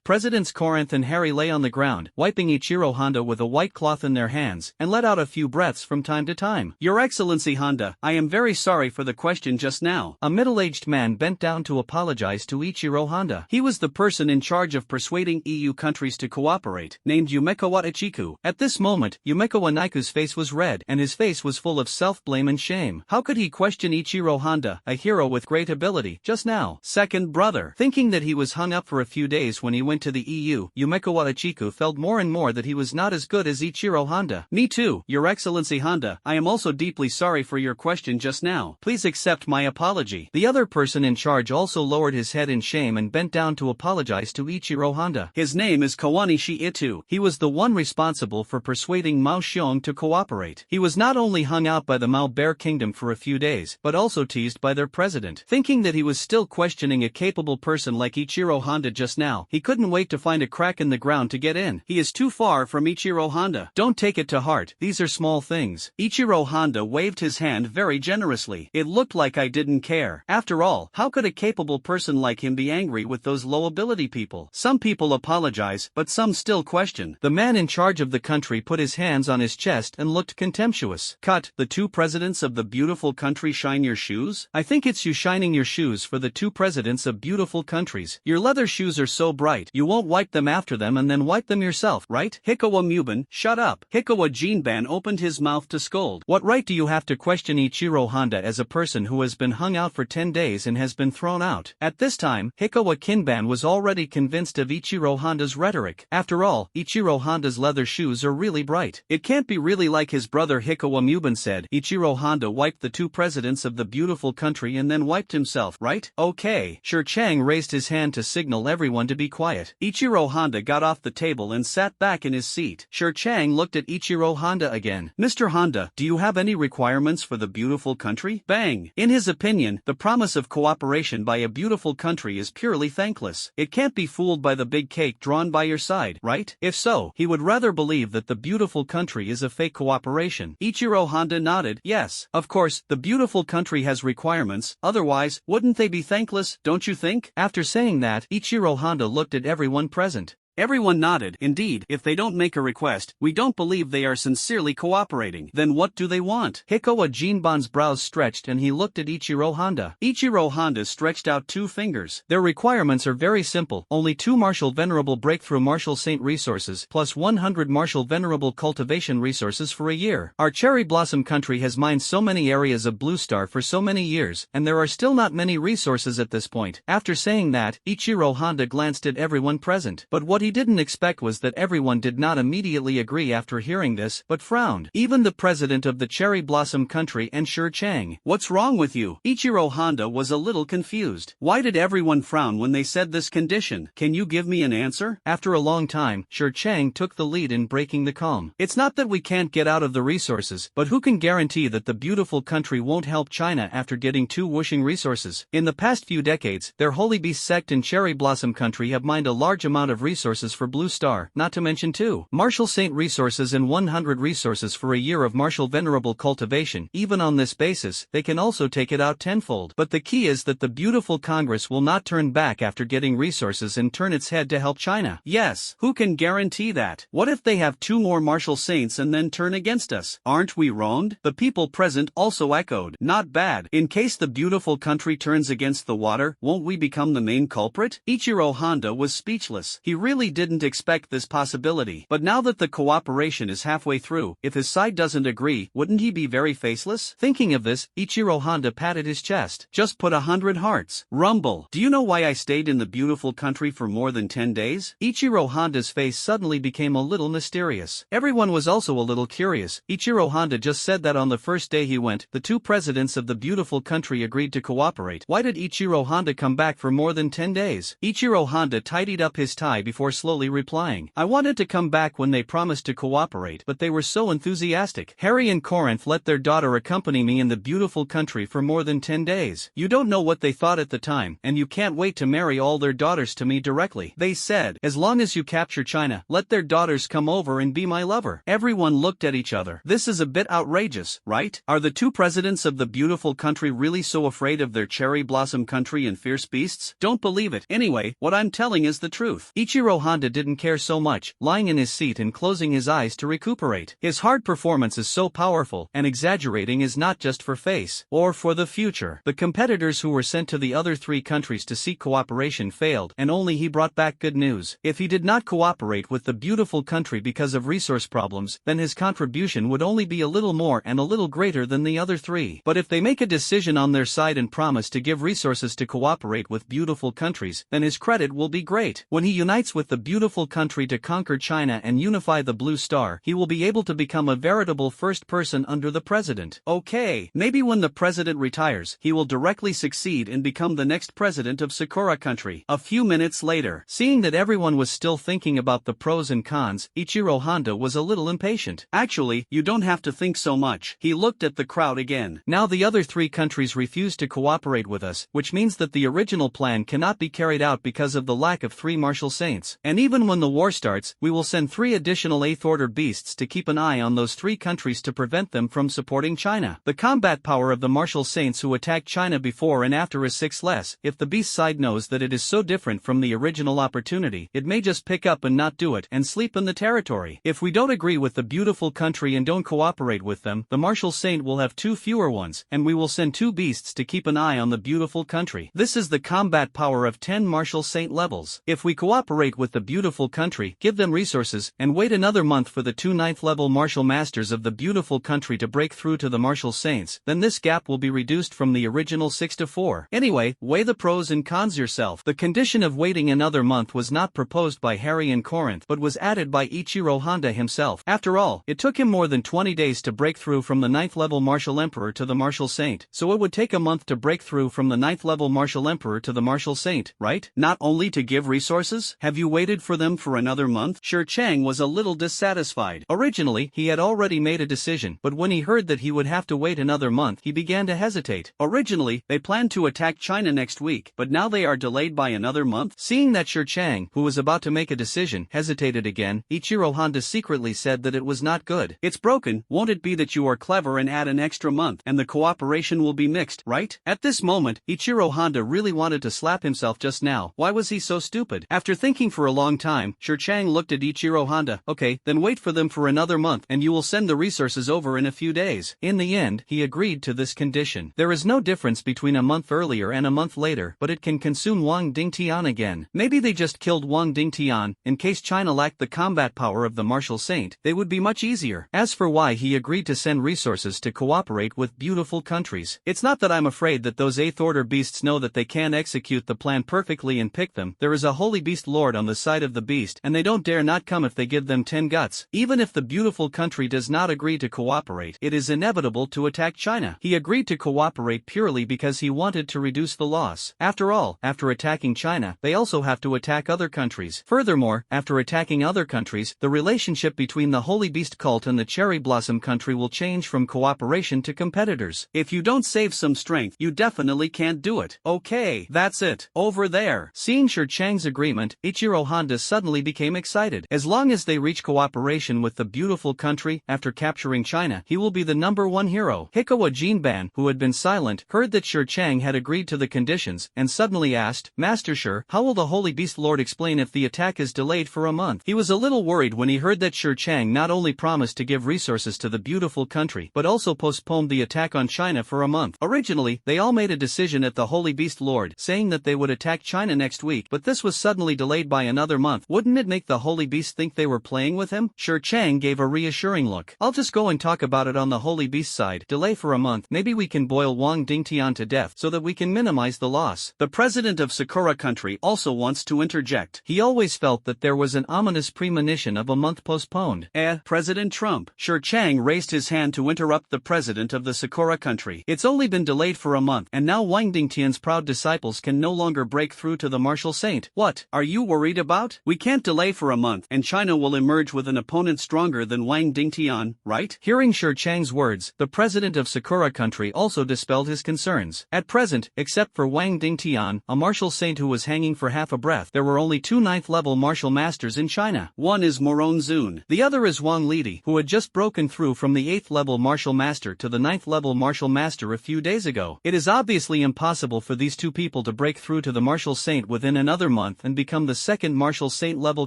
Presidents Corinth and Harry lay on the ground, wiping Ichiro Honda with a white cloth in their hands, and let out a few breaths from time to time. Your Excellency Honda, I am very sorry for the question just now. A middle-aged man bent down to apologize to Ichiro Honda. He was the person in charge of persuading EU countries to cooperate, named Yumekawa Ichiku. At this moment, Yumekawa Naiku's face was red and his face was full of self-blame and shame. How could he question Ichiro Honda, a hero with great ability, just now? Second brother. Thinking that he was hung up for a few days when he went to the EU, Yumekawa Ichiku felt more and more that he was not as good as Ichiro Honda. Me too, Your Excellency Honda. I am also deeply sorry for your question just now. Please accept my apology. The other person in charge also lowered his head in shame and bent down to apologize to Ichiro Honda. His name is Kawanishi Itu. He was the one responsible for persuading Mao Xiong to cooperate. He was not only hung out by the Mao Bear Kingdom for a few days, but also teased by their president. Thinking that he was still questioning a capable person like Ichiro Honda just now, he couldn't wait to find a crack in the ground to get in. He is too far from Ichiro Honda. Don't take it to heart, these are small things. Ichiro Honda waved his hand very generously. It looked like I didn't care. After all, how could a capable person like him be angry with those low-ability people? Some people apologize, but some still question. The man in charge of the country put his hands on his chest and looked contemptuous. Cut. The two presidents of the beautiful country shine your shoes? I think it's you shining your shoes for the two presidents of beautiful countries. Your leather shoes are so bright, you won't wipe them after them and then wipe them yourself, right? Hikawa Muban, shut up. Hikawa Jinban opened his mouth to scold. What right do you have to question Ichiro Honda as a person who has been hung out for 10 days and has been thrown out? At this time, Hikawa Kinban was already convinced of Ichiro Honda's rhetoric. After all, Ichiro Honda's leather shoes are really bright. It can't be really like his brother Hikawa Muban said. Ichiro Honda wiped the two presidents of the beautiful country and then wiped himself, right? Okay. Sure Chang raised his hand to signal everyone to be quiet. Ichiro Honda got off the table and sat back in his seat. Sure Chang looked at Ichiro Honda again. Mr. Honda, do you have any requirements for the beautiful country? Bang! In his opinion, the promise of cooperation by a beautiful country is purely thankless. It can't be fooled by the big cake drawn by your side, right? If so, he would rather believe that the beautiful country is a fake cooperation. Ichiro Honda nodded. Yes, of course, the beautiful country has requirements, otherwise, wouldn't they be thankless, don't you think? After saying that, Ichiro Honda looked at everyone present. Everyone nodded. Indeed, if they don't make a request, we don't believe they are sincerely cooperating. Then what do they want? Hikawa Jinban's brows stretched and he looked at Ichiro Honda. Ichiro Honda stretched out 2 fingers. Their requirements are very simple. Only 2 Martial Venerable Breakthrough Martial Saint resources, plus 100 Martial Venerable Cultivation resources for a year. Our Cherry Blossom country has mined so many areas of Blue Star for so many years, and there are still not many resources at this point. After saying that, Ichiro Honda glanced at everyone present. But what he didn't expect was that everyone did not immediately agree after hearing this, but frowned. Even the president of the Cherry Blossom country and Sure Chang. What's wrong with you? Ichiro Honda was a little confused. Why did everyone frown when they said this condition? Can you give me an answer? After a long time, Sure Chang took the lead in breaking the calm. It's not that we can't get out of the resources, but who can guarantee that the beautiful country won't help China after getting 2 whooshing resources? In the past few decades, their Holy Beast sect in Cherry Blossom country have mined a large amount of resources for Blue Star, not to mention 2 Martial Saint resources and 100 resources for a year of Martial Venerable Cultivation. Even on this basis, they can also take it out tenfold. But the key is that the beautiful Congress will not turn back after getting resources and turn its head to help China. Yes, who can guarantee that? What if they have 2 more Martial Saints and then turn against us? Aren't we wronged? The people present also echoed. Not bad. In case the beautiful country turns against the water, won't we become the main culprit? Ichiro Honda was speechless. He really didn't expect this possibility. But now that the cooperation is halfway through, if his side doesn't agree, wouldn't he be very faceless? Thinking of this, Ichiro Honda patted his chest. Just put 100 hearts. Rumble. Do you know why I stayed in the beautiful country for more than 10 days? Ichiro Honda's face suddenly became a little mysterious. Everyone was also a little curious. Ichiro Honda just said that on the first day he went, the 2 presidents of the beautiful country agreed to cooperate. Why did Ichiro Honda come back for more than 10 days? Ichiro Honda tidied up his tie before slowly replying. I wanted to come back when they promised to cooperate, but they were so enthusiastic. Harry and Corinth let their daughter accompany me in the beautiful country for more than 10 days. You don't know what they thought at the time, and you can't wait to marry all their daughters to me directly. They said, as long as you capture China, let their daughters come over and be my lover. Everyone looked at each other. This is a bit outrageous, right? Are the 2 presidents of the beautiful country really so afraid of their Cherry Blossom country and fierce beasts? Don't believe it. Anyway, what I'm telling is the truth. Ichiro Ichiro Honda didn't care so much, lying in his seat and closing his eyes to recuperate. His hard performance is so powerful, and exaggerating is not just for face, or for the future. The competitors who were sent to the other 3 countries to seek cooperation failed, and only he brought back good news. If he did not cooperate with the beautiful country because of resource problems, then his contribution would only be a little more and a little greater than the other 3. But if they make a decision on their side and promise to give resources to cooperate with beautiful countries, then his credit will be great. When he unites with the beautiful country to conquer China and unify the Blue Star, he will be able to become a veritable first person under the president. Okay, maybe when the president retires, he will directly succeed and become the next president of Sakura country. A few minutes later, seeing that everyone was still thinking about the pros and cons, Ichiro Honda was a little impatient. Actually, you don't have to think so much. He looked at the crowd again. Now the other 3 countries refuse to cooperate with us, which means that the original plan cannot be carried out because of the lack of 3 martial saints. And even when the war starts, we will send 3 additional 8th order beasts to keep an eye on those 3 countries to prevent them from supporting China. The combat power of the martial saints who attacked China before and after is 6 less. If the beast side knows that it is so different from the original opportunity, it may just pick up and not do it and sleep in the territory. If we don't agree with the beautiful country and don't cooperate with them, the martial saint will have 2 fewer ones, and we will send 2 beasts to keep an eye on the beautiful country. This is the combat power of 10 martial saint levels. If we cooperate with the beautiful country, give them resources, and wait another month for the 2 9th level martial masters of the beautiful country to break through to the martial saints, then this gap will be reduced from the original 6 to 4. Anyway, weigh the pros and cons yourself. The condition of waiting another month was not proposed by Harry and Corinth but was added by Ichiro Honda himself. After all, it took him more than 20 days to break through from the 9th level martial emperor to the martial saint, so it would take a month to break through from the 9th level martial emperor to the martial saint, right? Not only to give resources? Have you waited for them for another month? Shi Chang was a little dissatisfied. Originally, he had already made a decision, but when he heard that he would have to wait another month, he began to hesitate. Originally, they planned to attack China next week, but now they are delayed by another month. Seeing that Shi Chang, who was about to make a decision, hesitated again, Ichiro Honda secretly said that it was not good. It's broken. Won't it be that you are clever and add an extra month, and the cooperation will be mixed, right? At this moment, Ichiro Honda really wanted to slap himself just now. Why was he so stupid? After thinking for a long time, Shi Chang looked at Ichiro Honda. Okay, then wait for them for another month, and you will send the resources over in a few days. In the end, he agreed to this condition. There is no difference between a month earlier and a month later, but it can consume Wang Dingtian again. Maybe they just killed Wang Dingtian. In case China lacked the combat power of the martial saint, they would be much easier. As for why he agreed to send resources to cooperate with beautiful countries, it's not that I'm afraid that those 8th order beasts know that they can execute the plan perfectly and pick them. There is a holy beast lord on the side of the beast, and they don't dare not come if they give them 10 guts. Even if the beautiful country does not agree to cooperate, it is inevitable to attack China. He agreed to cooperate purely because he wanted to reduce the loss. After all, after attacking China, they also have to attack other countries. Furthermore, after attacking other countries, the relationship between the Holy Beast cult and the Cherry Blossom country will change from cooperation to competitors. If you don't save some strength, you definitely can't do it. Okay, that's it. Over there. Seeing Shi Chang's agreement, Ichiro Honda suddenly became excited. As long as they reach cooperation with the beautiful country after capturing China, he will be the #1 hero. Hikawa Jinban, who had been silent, heard that Shi Chang had agreed to the conditions, and suddenly asked, Master Shi, how will the Holy Beast Lord explain if the attack is delayed for a month? He was a little worried when he heard that Shi Chang not only promised to give resources to the beautiful country, but also postponed the attack on China for a month. Originally, they all made a decision at the Holy Beast Lord, saying that they would attack China next week, but this was suddenly delayed by another month. Wouldn't it make the Holy Beast think they were playing with him? Shi Chang gave a reassuring look. I'll just go and talk about it on the Holy Beast side. Delay for a month. Maybe we can boil Wang Dingtian to death so that we can minimize the loss. The president of Sakura country also wants to interject. He always felt that there was an ominous premonition of a month postponed. President Trump. Shi Chang raised his hand to interrupt the president of the Sakura country. It's only been delayed for a month, and now Wang Dingtian's proud disciples can no longer break through to the martial saint. What are you worried about? We can't delay for a month, and China will emerge with an opponent stronger than Wang Dingtian, right? Hearing Shi Chang's words, the president of Sakura country also dispelled his concerns. At present, except for Wang Dingtian, a martial saint who was hanging for half a breath, there were only 2 9th level martial masters in China. One is Moron Zun. The other is Wang Lidi, who had just broken through from the 8th level martial master to the 9th level martial master a few days ago. It is obviously impossible for these 2 people to break through to the martial saint within another month and become the 2nd martial saint level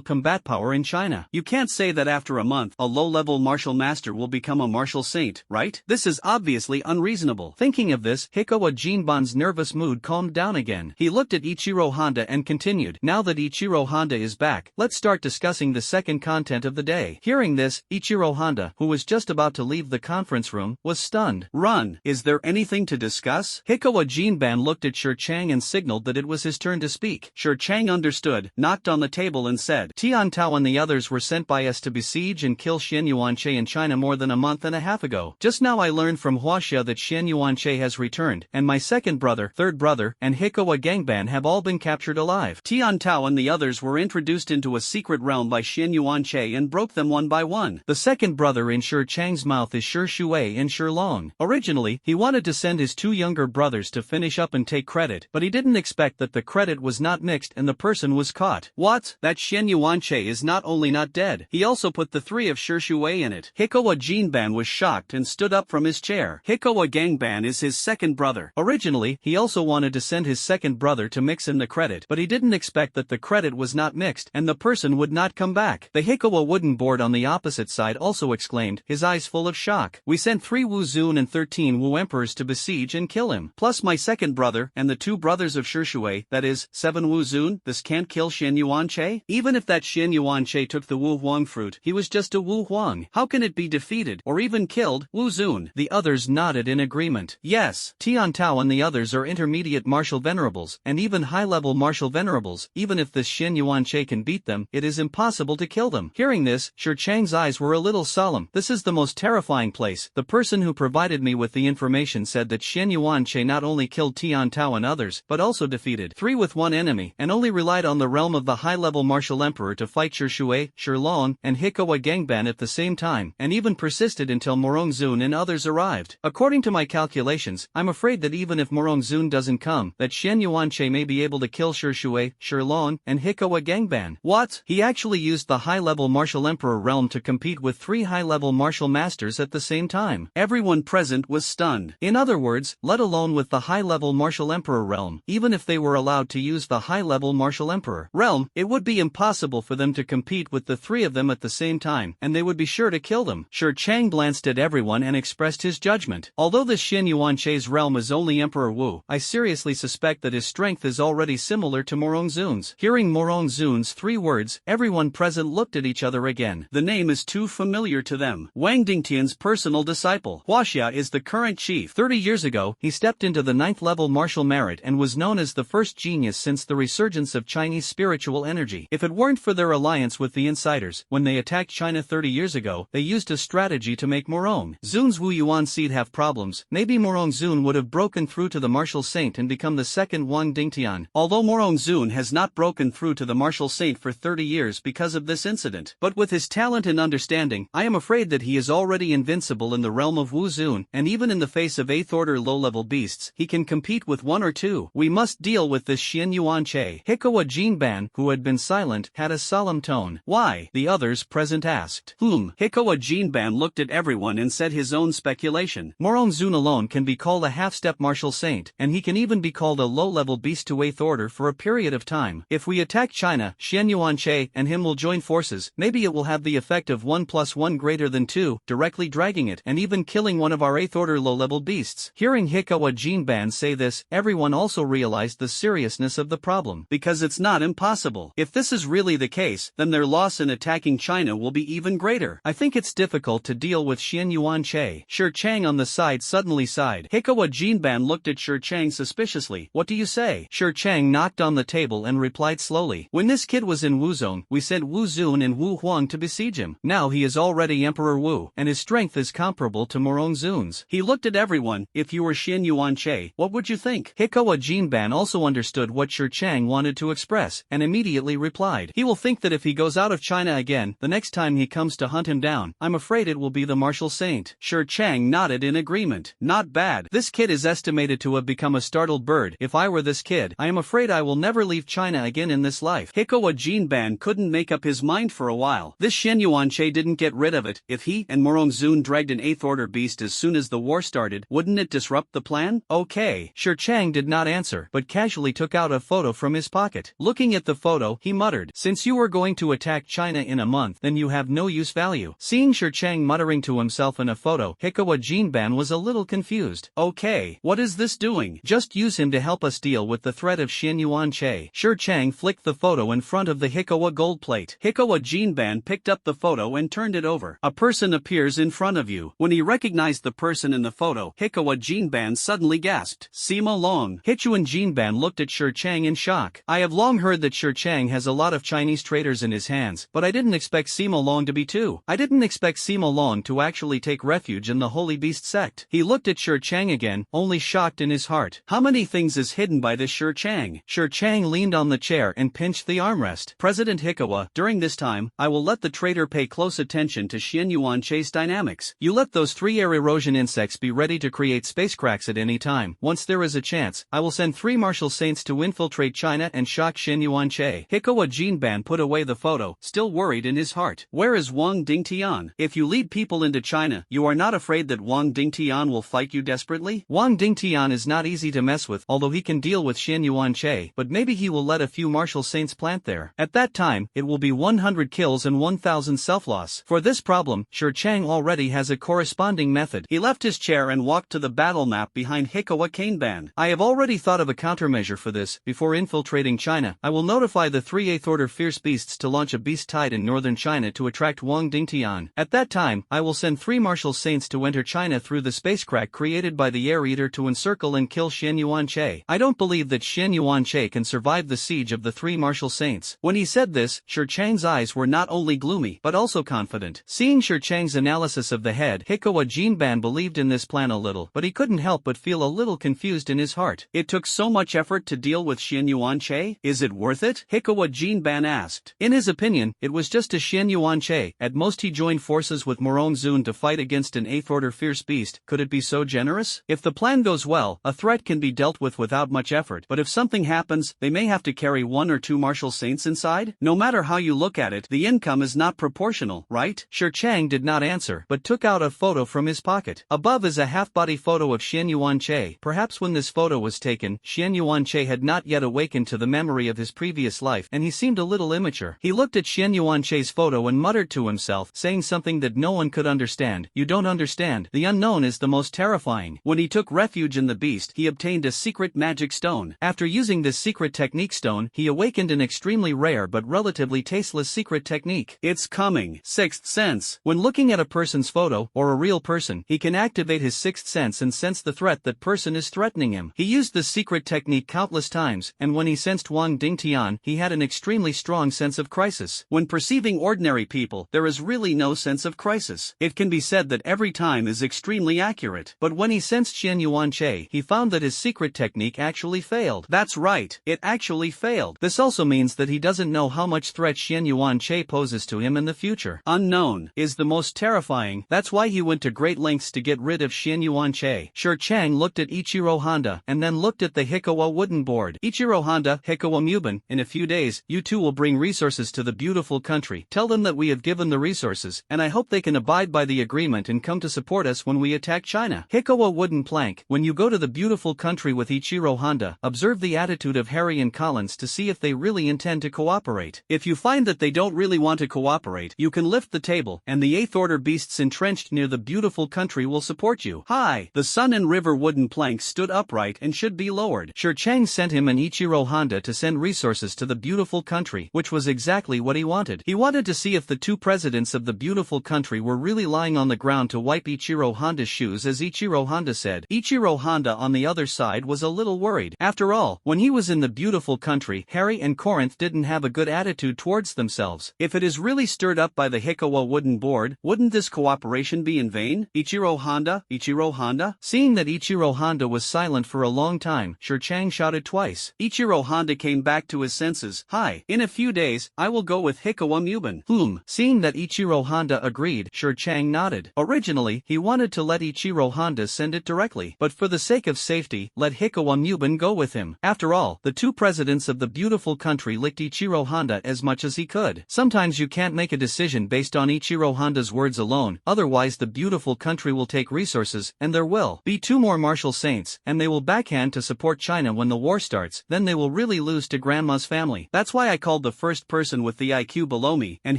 combat power in China. You can't say that after a month, a low-level martial master will become a martial saint, right? This is obviously unreasonable. Thinking of this, Hikawa Jinban's nervous mood calmed down again. He looked at Ichiro Honda and continued, "Now that Ichiro Honda is back, let's start discussing the second content of the day." Hearing this, Ichiro Honda, who was just about to leave the conference room, was stunned. "Run! Is there anything to discuss?" Hikawa Jinban looked at Shi Chang and signaled that it was his turn to speak. Shi Chang understood, knocked on the table and said, "Tian Tao and the others were sent by us to besiege and kill Xian Yuanche in China more than a month and a half ago. Just now I learned from Huaxia that Xian Yuanche has returned, and my second brother, third brother, and Hikawa Gangban have all been captured alive. Tian Tao and the others were introduced into a secret realm by Xian Yuanche and broke them one by one. The second brother in Shi Chang's mouth is Shi Shui and Shi Long. Originally, he wanted to send his two younger brothers to finish up and take credit, but he didn't expect that the credit was not mixed and the person was caught. What? That Xian Yuanche is not only not dead, he also put the three of Shi Shui in it." Hikawa Jinban was shocked and stood up from his chair. Hikawa Gangban is his second brother. Originally, he also wanted to send his second brother to mix in the credit, but he didn't expect that the credit was not mixed and the person would not come back. The Hikawa wooden board on the opposite side also exclaimed, his eyes full of shock. "We sent 3 Wu Zun and 13 Wu Emperors to besiege and kill him, plus my second brother and the 2 brothers of Shi Shui, that is, 7 Wu Zun. This can't kill Xian Yuanche? Even if that Xian Yuanche took the Wu Huang fruit, he was just a Wu Huang. How can it be defeated, or even killed, Wu Zun?" The others nodded in agreement. "Yes, Tian Tao and the others are intermediate martial venerables, and even high-level martial venerables. Even if this Xian Yuanche can beat them, it is impossible to kill them." Hearing this, Shi Chang's eyes were a little solemn. "This is the most terrifying place. The person who provided me with the information said that Xian Yuanche not only killed Tian Tao and others, but also defeated 3 with 1 enemy, and only relied on the realm of the high-level martial emperor to fight Shi Shui, Shi Long, and Hikawa Gangban at the same time, and even persisted until Morong Zun and others arrived. According to my calculations, I'm afraid that even if Morong Zun doesn't come, that Xian Yuanche may be able to kill Shi Shui, Shi Long, and Hikawa Gangban." What? He actually used the high-level martial emperor realm to compete with 3 high-level martial masters at the same time. Everyone present was stunned. In other words, let alone with the high-level martial emperor realm, even if they were allowed to use the high-level martial emperor realm, it would be impossible for them to compete with the 3 of them at the same time, and they would be sure to kill them. Shi Chang glanced at everyone and expressed his judgment. "Although this Xian Yuanche's realm is only Emperor Wu, I seriously suspect that his strength is already similar to Morong Zun's." Hearing Morong Zun's 3 words, everyone present looked at each other again. The name is too familiar to them. Wang Dingtian's personal disciple. Huaxia is the current chief. 30 years ago, he stepped into the 9th level martial merit and was known as the first genius since the resurgence of Chinese spiritual energy. If it weren't for their alliance with the insiders, when they attacked China 30 years ago, they used a strategy to make Morong Zun's Wu Yuan seed have problems. Maybe Morong Zun would have broken through to the martial saint and become the second Wang Dingtian. Although Morong Zun has not broken through to the martial saint for 30 years because of this incident, but with his talent and understanding, I am afraid that he is already invincible in the realm of Wu Zun, and even in the face of 8th order low-level beasts, he can compete with 1 or 2. We must deal with this Xian Yuanche. Hikawa Jinban, who had been silent, had a solemn tone. "Why?" the others present asked. Hikawa Jinban looked at everyone and said his own speculation. Morong Zun alone can be called a half-step martial saint, and he can even be called a low-level beast to 8th order for a period of time. If we attack China, Xian Yuanche and him will join forces. Maybe it will have the effect of 1 + 1 greater than 2, directly dragging it and even killing one of our 8th order low-level beasts. Hearing Hikawa Jinban say this, everyone also realized the seriousness of the problem, because it's not impossible. If this is really the case, then their loss in attacking China will be even greater. I think it's difficult to deal with Xian Yuanche. Shi Chang on the side suddenly sighed. Hikawa Jinban looked at Shi Chang suspiciously. "What do you say?" Shi Chang knocked on the table and replied slowly. "When this kid was in Wuzong, we sent Wu Zun and Wu Huang to besiege him. Now he is already Emperor Wu, and his strength is comparable to Morong Zun's." He looked at everyone. "If you were Xian Yuanche, what would you think?" Hikawa Jinban also understood what Shi Chang wanted to express, and immediately replied. "He will think that if he goes out of China again, the next time he comes to hunt him down, I'm afraid it will be the martial saint." Shi Chang nodded in agreement. "Not bad. This kid is estimated to have become a startled bird. If I were this kid, I am afraid I will never leave China again in this life." Hikawa Jinban couldn't make up his mind for a while. This Xian Yuanche didn't get rid of it. If he and Morong Zun dragged an 8th order beast as soon as the war started, wouldn't it disrupt the plan? Okay. Shi Chang did not answer, but casually took out a photo from his pocket. Looking at the photo, photo, he muttered. Since you are going to attack China in a month, then you have no use value. Seeing Shi Chang muttering to himself in a photo, Hikawa Jinban was a little confused. Okay, what is this doing? Just use him to help us deal with the threat of Xian Yuanche. Shi Chang flicked the photo in front of the Hikawa gold plate. Hikawa Jinban picked up the photo and turned it over. A person appears in front of you. When he recognized the person in the photo, Hikawa Jinban suddenly gasped. Sima Long. Hichuan Jinban looked at Shi Chang in shock. I have long heard that Shi Chang has a lot of Chinese traitors in his hands, but I didn't expect Sima Long to be too. I didn't expect Sima Long to actually take refuge in the Holy Beast sect. He looked at Shi Chang again, only shocked in his heart. How many things is hidden by this Shi Chang? Shi Chang leaned on the chair and pinched the armrest. President Hikawa, during this time, I will let the traitor pay close attention to Xian Yuanche's dynamics. You let those 3 air erosion insects be ready to create space cracks at any time. Once there is a chance, I will send 3 martial saints to infiltrate China and shock Xian Yuanche. Hikawa Jinban put away the photo, still worried in his heart. Where is Wang Dingtian? If you lead people into China, you are not afraid that Wang Dingtian will fight you desperately? Wang Dingtian is not easy to mess with, although he can deal with Xian Yuanche, but maybe he will let a few martial saints plant there. At that time, it will be 100 kills and 1000 self-loss. For this problem, Shi Chang already has a corresponding method. He left his chair and walked to the battle map behind Hikawa Kaneban. I have already thought of a countermeasure for this. Before infiltrating China, I will notify the 3 8th order fierce beasts to launch a beast tide in northern China to attract Wang Dingtian. At that time, I will send 3 martial saints to enter China through the space crack created by the air eater to encircle and kill Xian Yuanche. I don't believe that Xian Yuanche can survive the siege of the 3 martial saints. When he said this, Shi Chang's eyes were not only gloomy but also confident. Seeing Shi Chang's analysis of the head, Hikawa Jinban believed in this plan a little, but he couldn't help but feel a little confused in his heart. It took so much effort to deal with Xian Yuanche? Is it worth it? Hikawa Jinban asked. In his opinion, it was just a Xian Yuanche. At most he joined forces with Morong Zun to fight against an 8th order fierce beast. Could it be so generous? If the plan goes well, a threat can be dealt with without much effort, but if something happens, they may have to carry 1 or 2 martial saints inside? No matter how you look at it, the income is not proportional, right? Shi Chang did not answer, but took out a photo from his pocket. Above is a half-body photo of Xian Yuanche. Perhaps when this photo was taken, Xian Yuanche had not yet awakened to the memory of his previous life, and he seemed a little immature. He looked at Xian Yuanche's photo and muttered to himself, saying something that no one could understand. You don't understand. The unknown is the most terrifying. When he took refuge in the beast, he obtained a secret magic stone. After using this secret technique stone, he awakened an extremely rare but relatively tasteless secret technique. It's coming. 6th sense. When looking at a person's photo, or a real person, he can activate his 6th sense and sense the threat that person is threatening him. He used this secret technique countless times, and when he sensed Wang Dingtian, he had an extremely strong sense of crisis. When perceiving ordinary people, there is really no sense of crisis. It can be said that every time is extremely accurate. But when he sensed Xian Yuanche, he found that his secret technique actually failed. That's right, it actually failed. This also means that he doesn't know how much threat Xian Yuanche poses to him in the future. Unknown is the most terrifying. That's why he went to great lengths to get rid of Xian Yuanche. Shi Chang looked at Ichiro Honda and then looked at the Hikawa wooden board. Ichiro Honda, Hikawa Muban, in a few days, you two will bring resources to the beautiful country. Tell them that we have given the resources, and I hope they can abide by the agreement and come to support us when we attack China. Hikawa wooden plank. When you go to the beautiful country with Ichiro Honda, observe the attitude of Harry and Collins to see if they really intend to cooperate. If you find that they don't really want to cooperate, you can lift the table, and the 8th order beasts entrenched near the beautiful country will support you. Hi! The sun and river wooden plank stood upright and should be lowered. Shi Chang sent him an Ichiro Honda to send resources to the beautiful country, which was exactly what he wanted. He wanted to see if the 2 presidents of the beautiful country were really lying on the ground to wipe Ichiro Honda's shoes, as Ichiro Honda said. Ichiro Honda on the other side was a little worried. After all, when he was in the beautiful country, Harry and Corinth didn't have a good attitude towards themselves. If it is really stirred up by the Hikawa wooden board, wouldn't this cooperation be in vain? Ichiro Honda? Ichiro Honda? Seeing that Ichiro Honda was silent for a long time, Shi Chang shouted twice. Ichiro Honda came back to his senses. Hi. In a few days, I will go with Hikawa Muban. Seeing that Ichiro Honda agreed, Shi Chang nodded. Originally, he wanted to let Ichiro Honda send it directly, but for the sake of safety, let Hikawa Muban go with him. After all, the 2 presidents of the beautiful country liked Ichiro Honda as much as he could. Sometimes you can't make a decision based on Ichiro Honda's words alone, otherwise the beautiful country will take resources, and there will be 2 more martial saints, and they will backhand to support China when the war starts. Then they will really lose to Grandma's family. family. That's why I called the first person with the IQ below me, and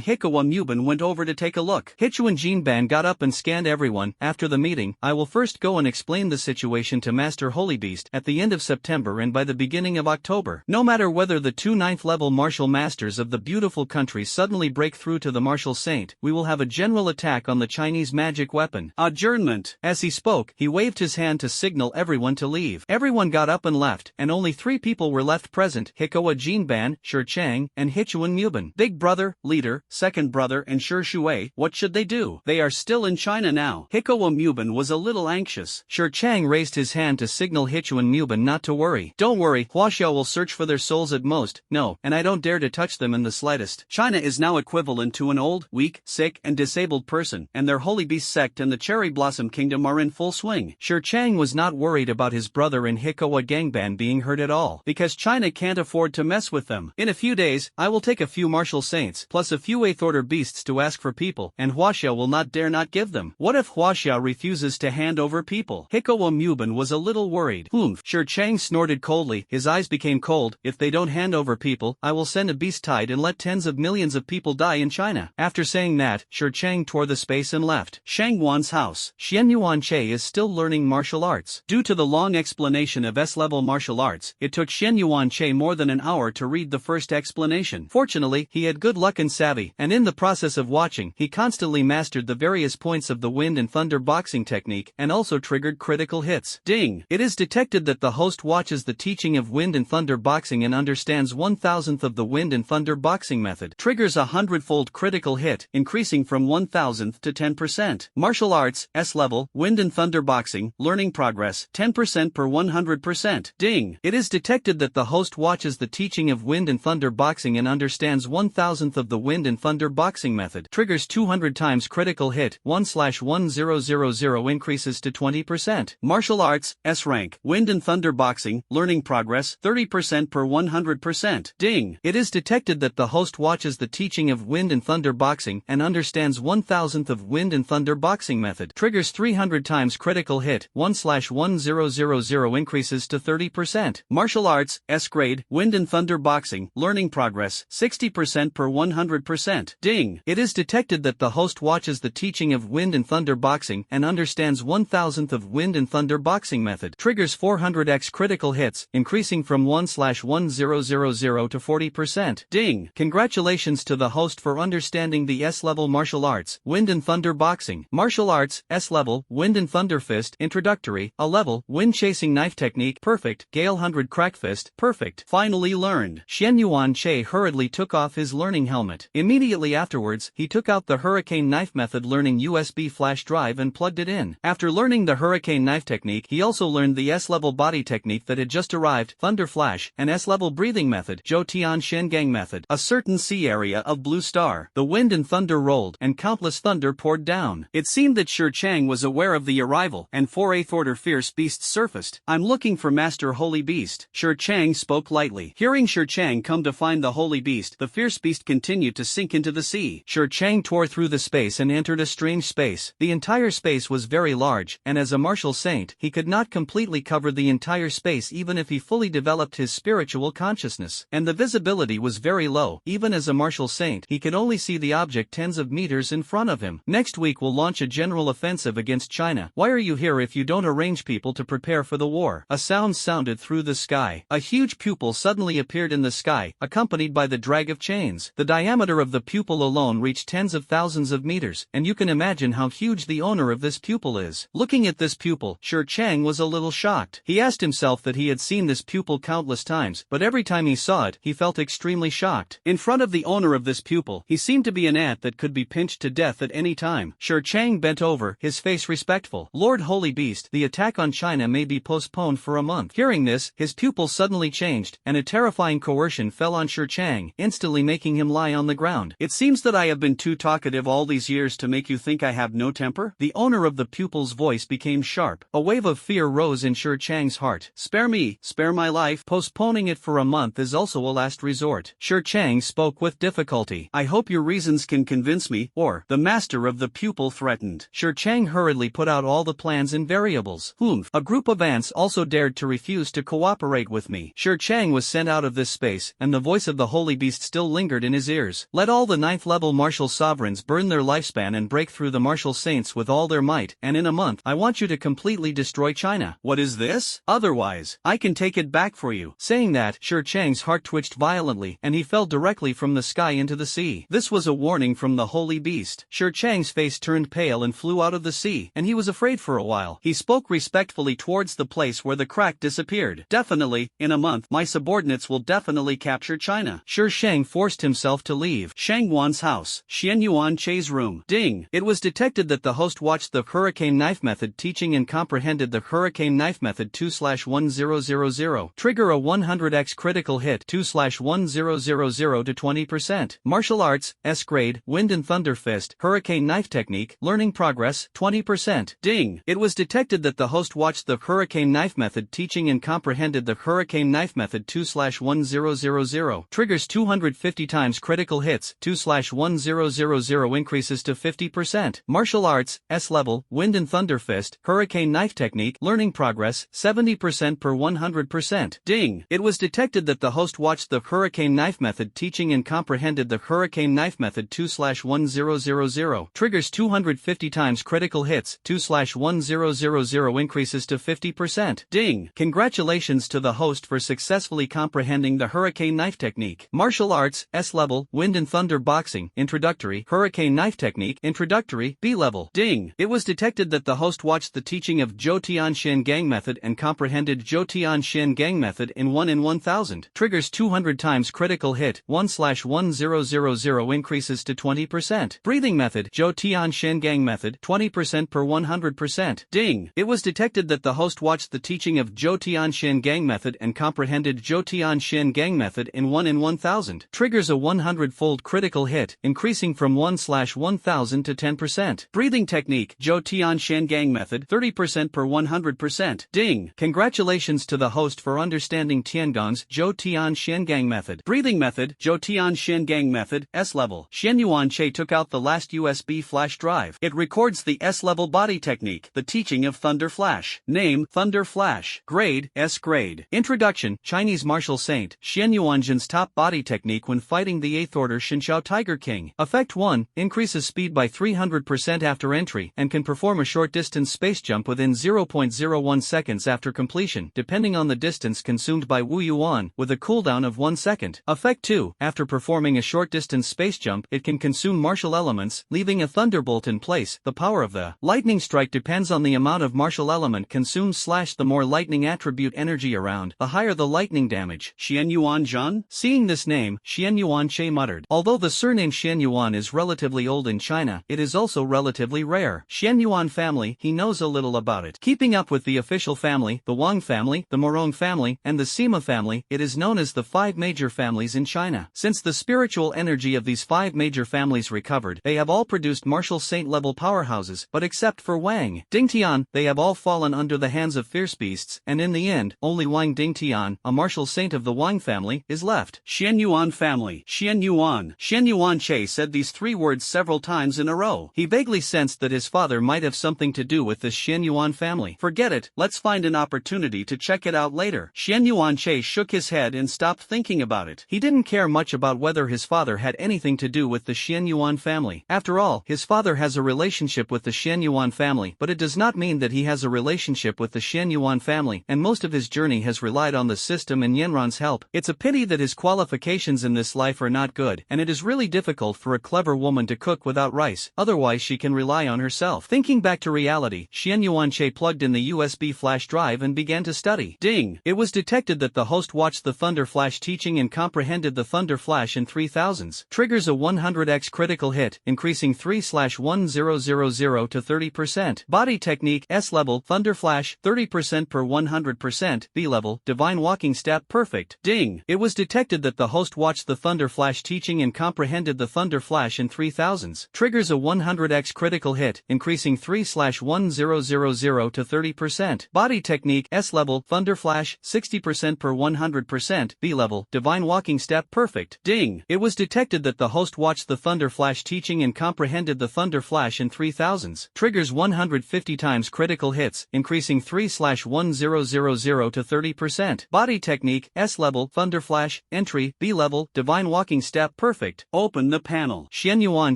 Hikawa Mubin went over to take a look. Hichuan Jinban got up and scanned everyone. After the meeting, I will first go and explain the situation to Master Holybeast at the end of September and by the beginning of October. No matter whether the two 9th level martial masters of the beautiful country suddenly break through to the martial saint, we will have a general attack on the Chinese magic weapon. Adjournment. As he spoke, he waved his hand to signal everyone to leave. Everyone got up and left, and only 3 people were left present: Hikawa Jinban, Shi Chang, and Hichuan Mubin. Big brother, leader, second brother and Shi Shui, what should they do? They are still in China now. Hikawa Mubin was a little anxious. Shi Chang raised his hand to signal Hichuan Mubin not to worry. Don't worry, Huaxiao will search for their souls at most. No, and I don't dare to touch them in the slightest. China is now equivalent to an old, weak, sick and disabled person, and their Holy Beast sect and the Cherry Blossom Kingdom are in full swing. Shi Chang was not worried about his brother and Hikawa Gangban being hurt at all, because China can't afford to mess with them. In a few days, I will take a few martial saints, plus a few 8th order beasts to ask for people, and Huaxiao will not dare not give them. What if Huaxiao refuses to hand over people? Hikawa Mubin was a little worried. Shi Chang snorted coldly, his eyes became cold. If they don't hand over people, I will send a beast tide and let tens of millions of people die in China. After saying that, Shi Chang tore the space and left. Shang Wan's house. Xian Yuanche is still learning martial arts. Due to the long explanation of S-level martial arts, it took Xian Yuanche more than an hour to read the first explanation. Fortunately, he had good luck and savvy, and in the process of watching, he constantly mastered the various points of the wind and thunder boxing technique and also triggered critical hits. Ding! It is detected that the host watches the teaching of wind and thunder boxing and understands 1,000th of the wind and thunder boxing method. Triggers a 100-fold critical hit, increasing from 1,000th to 10%. Martial arts, S-level, wind and thunder boxing, learning progress, 10% per 100%. Ding! It is detected that the host watches the teaching of wind and thunder boxing and understands 1,000th of the wind and thunder boxing method. Triggers 200 times critical hit, 1/1000 increases to 20%. Martial arts, S-rank, wind and thunder boxing, learning progress, 30% per 100%. Ding! It is detected that the host watches the teaching of wind and thunder boxing and understands 1,000th of wind and thunder boxing method. Triggers 300 times critical hit, 1/1000 increases to 30%. Martial arts, S-grade, wind and thunder boxing, learning progress, 60% per 100%. Ding! It is detected that the host watches the teaching of wind and thunder boxing and understands 1,000th of wind and thunder boxing method. Triggers 400x critical hits, increasing from 1/1000 to 40%. Ding! Congratulations to the host for understanding the S-level martial arts, wind and thunder boxing. Martial arts, S-level, wind and thunder fist, introductory, a level, wind chasing knife technique, perfect, Gale 100 crack fist, perfect. Finally learned. Xian Yuanche hurriedly took off his learning helmet. Immediately afterwards, he took out the hurricane knife method learning USB flash drive and plugged it in. After learning the hurricane knife technique, he also learned the S-level body technique that had just arrived, thunder flash, and S-level breathing method, Zhou Tian Shengang method. A certain sea area of blue star. The wind and thunder rolled, and countless thunder poured down. It seemed that Shi Chang was aware of the arrival, and 4 8th order fierce beasts surfaced. I'm looking for Master Holy Beast. Shi Chang spoke lightly. Hearing Shi Chang come to find the Holy Beast, the fierce beast continued to sink into the sea. Shi Chang tore through the space and entered a strange space. The entire space was very large, and as a martial saint, he could not completely cover the entire space even if he fully developed his spiritual consciousness. And the visibility was very low. Even as a martial saint, he could only see the object tens of meters in front of him. Next week we'll launch a general offensive against China. Why are you here if you don't arrange people to prepare for the war? A sound sounded through the sky. A huge pupil suddenly appeared in the sky, accompanied by the drag of chains. The diameter of the pupil alone reached tens of thousands of meters, and you can imagine how huge the owner of this pupil is. Looking at this pupil, Shi Chang was a little shocked. He asked himself that he had seen this pupil countless times, but every time he saw it, he felt extremely shocked. In front of the owner of this pupil, he seemed to be an ant that could be pinched to death at any time. Shi Chang bent over, his face respectful. Lord Holy Beast, the attack on China may be postponed for a month. Hearing this, his pupil suddenly changed, and a terrifying coercion fell on Shi Chang, instantly making him lie on the ground. It seems that I have been too talkative all these years to make you think I have no temper? The owner of the pupil's voice became sharp. A wave of fear rose in Shi Chang's heart. Spare me, spare my life. Postponing it for a month is also a last resort. Shi Chang spoke with difficulty. I hope your reasons can convince me, or, the master of the pupil threatened. Shi Chang hurriedly put out all the plans and variables. A group of ants also dared to refuse to cooperate with me. Shi Chang was sent out of this space, and the voice of the holy beast still lingered in his ears. Let all the 9th level martial sovereigns burn their lifespan and break through the martial saints with all their might, and in a month, I want you to completely destroy China. What is this? Otherwise, I can take it back for you. Saying that, Shi Chang's heart twitched violently, and he fell directly from the sky into the sea. This was a warning from the holy beast. Shi Chang's face turned pale and flew out of the sea, and he was afraid for a while. He spoke respectfully towards the place where the crack disappeared. Definitely, in a month, my subordinates will definitely capture China. Shi Chang forced himself to leave Shang Wan's house. Xian Yuan Che's room. Ding! It was detected that the host watched the Hurricane Knife Method teaching and comprehended the Hurricane Knife Method 2/1000. Trigger a 100x critical hit 2/1000 to 20%. Martial Arts, S grade, Wind and Thunder Fist, Hurricane Knife Technique, Learning Progress, 20%. Ding! It was detected that the host watched the Hurricane Knife Method teaching and comprehended the Hurricane Knife Method 2/1000. Triggers 250 times critical hits, 2/1000 increases to 50%. Martial Arts, S level, Wind and Thunder Fist, Hurricane Knife Technique, Learning Progress, 70% per 100%. Ding! It was detected that the host watched the Hurricane Knife Method teaching and comprehended the Hurricane Knife Method 2/1000. Triggers 250 times critical hits, 2/1000 increases to 50%. Ding! Congratulations to the host for successfully comprehending the Hurricane Knife Technique. Martial Arts, S level, Wind and Thunder Boxing, Introductory, Hurricane Knife Technique, Introductory, B level. Ding! It was detected that the host watched the teaching of Zhou Tianxian Gang Method and comprehended Zhou Tianxian Gang Method in 1 in 1000. Triggers 200 times critical hit, 1/1000 increases to 20%. Breathing Method, Zhou Tianxian Gang Method, 20% per 100%. Ding! It was detected that the host watched the teaching of Zhou Tianxian Gang Method and comprehended Zhou Tianxian Gang Method in 1 in 1000. Triggers a 100-fold critical hit, increasing from 1/1000 to 10%. Breathing Technique, Zhou Tianxian Gang Method, 30% per 100%. Ding! Congratulations to the host for understanding Tiangong's Zhou Tianxian Gang Method. Breathing Method, Zhou Tianxian Gang Method, S level. Xian Yuan Che took out the last USB flash drive. It records the S-level body technique, the teaching of Thunder Flash. Name, Thunder Flash. Grade, S grade. Introduction, Chinese martial saint, Xian Yuanzhen's top body technique when fighting the 8th order Shinshao Tiger King. Effect 1, increases speed by 300% after entry, and can perform a short distance space jump within 0.01 seconds after completion, depending on the distance consumed by Wu Yuan, with a cooldown of 1 second. Effect 2, after performing a short distance space jump, it can consume martial elements, leaving a thunderbolt in place. The power of the lightning strike depends on the amount of martial element consumed / the more lightning attribute energy around, the higher the lightning damage. Xian Yuan Zhan? Seeing this name, Xian Yuan Che muttered. Although the surname Xian Yuan is relatively old in China, it is also relatively rare. Xian Yuan family, he knows a little about it. Keeping up with the official family, the Wang family, the Morong family, and the Sima family, it is known as the 5 major families in China. Since the spiritual energy of these 5 major families recovered, they have all produced martial saint-level powerhouses, but except for Wang Dingtian, they have all fallen under the hands of fierce beasts, and in the end, only Wang Dingtian, a martial saint of the Wang family, is left. Xian Yuan family, Xian Yuan. Xian Yuan Che said these 3 words several times in a row. He vaguely sensed that his father might have something to do with this Xian Yuan family. Forget it, let's find an opportunity to check it out later. Xian Yuan Che shook his head and stopped thinking about it. He didn't care much about whether his father had anything to do with the Xian Yuan family. After all, his father has a relationship with the Xian Yuan family, but it does not mean that he has a relationship with the Xian Yuan family, and most of his journey has relied on the system and Yenron's help. It's a pity that his qualifications in this life are not good, and it is really difficult for a clever woman to cook without rice, otherwise she can rely on herself. Thinking back to reality, Xian Yuan Che plugged in the USB flash drive and began to study. Ding! It was detected that the host watched the Thunder Flash teaching and comprehended the Thunder Flash in 3000s. Triggers a 100x critical hit, increasing 3/1000 to 30%. Body technique, S level, Thunder Flash, 30% per 100%, B level, Divine Walking Step, perfect. Ding! It was detected that the host watched the Thunder Flash teaching and comprehended the Thunder Flash in 3000s. Triggers a 100x critical hit, increasing 3/1000 to 30%. Body technique, S level, Thunder Flash, 60% per 100%, B level, Divine Walking Step, perfect. Ding! It was detected that the host watched the Thunder Flash teaching and comprehended the Thunder Flash in 3000s. Triggers 150 times critical hits, increasing 3/1000 to 30%. Body technique, S level, level, thunder flash, entry, B level, divine walking step, perfect. Open the panel. Xian Yuan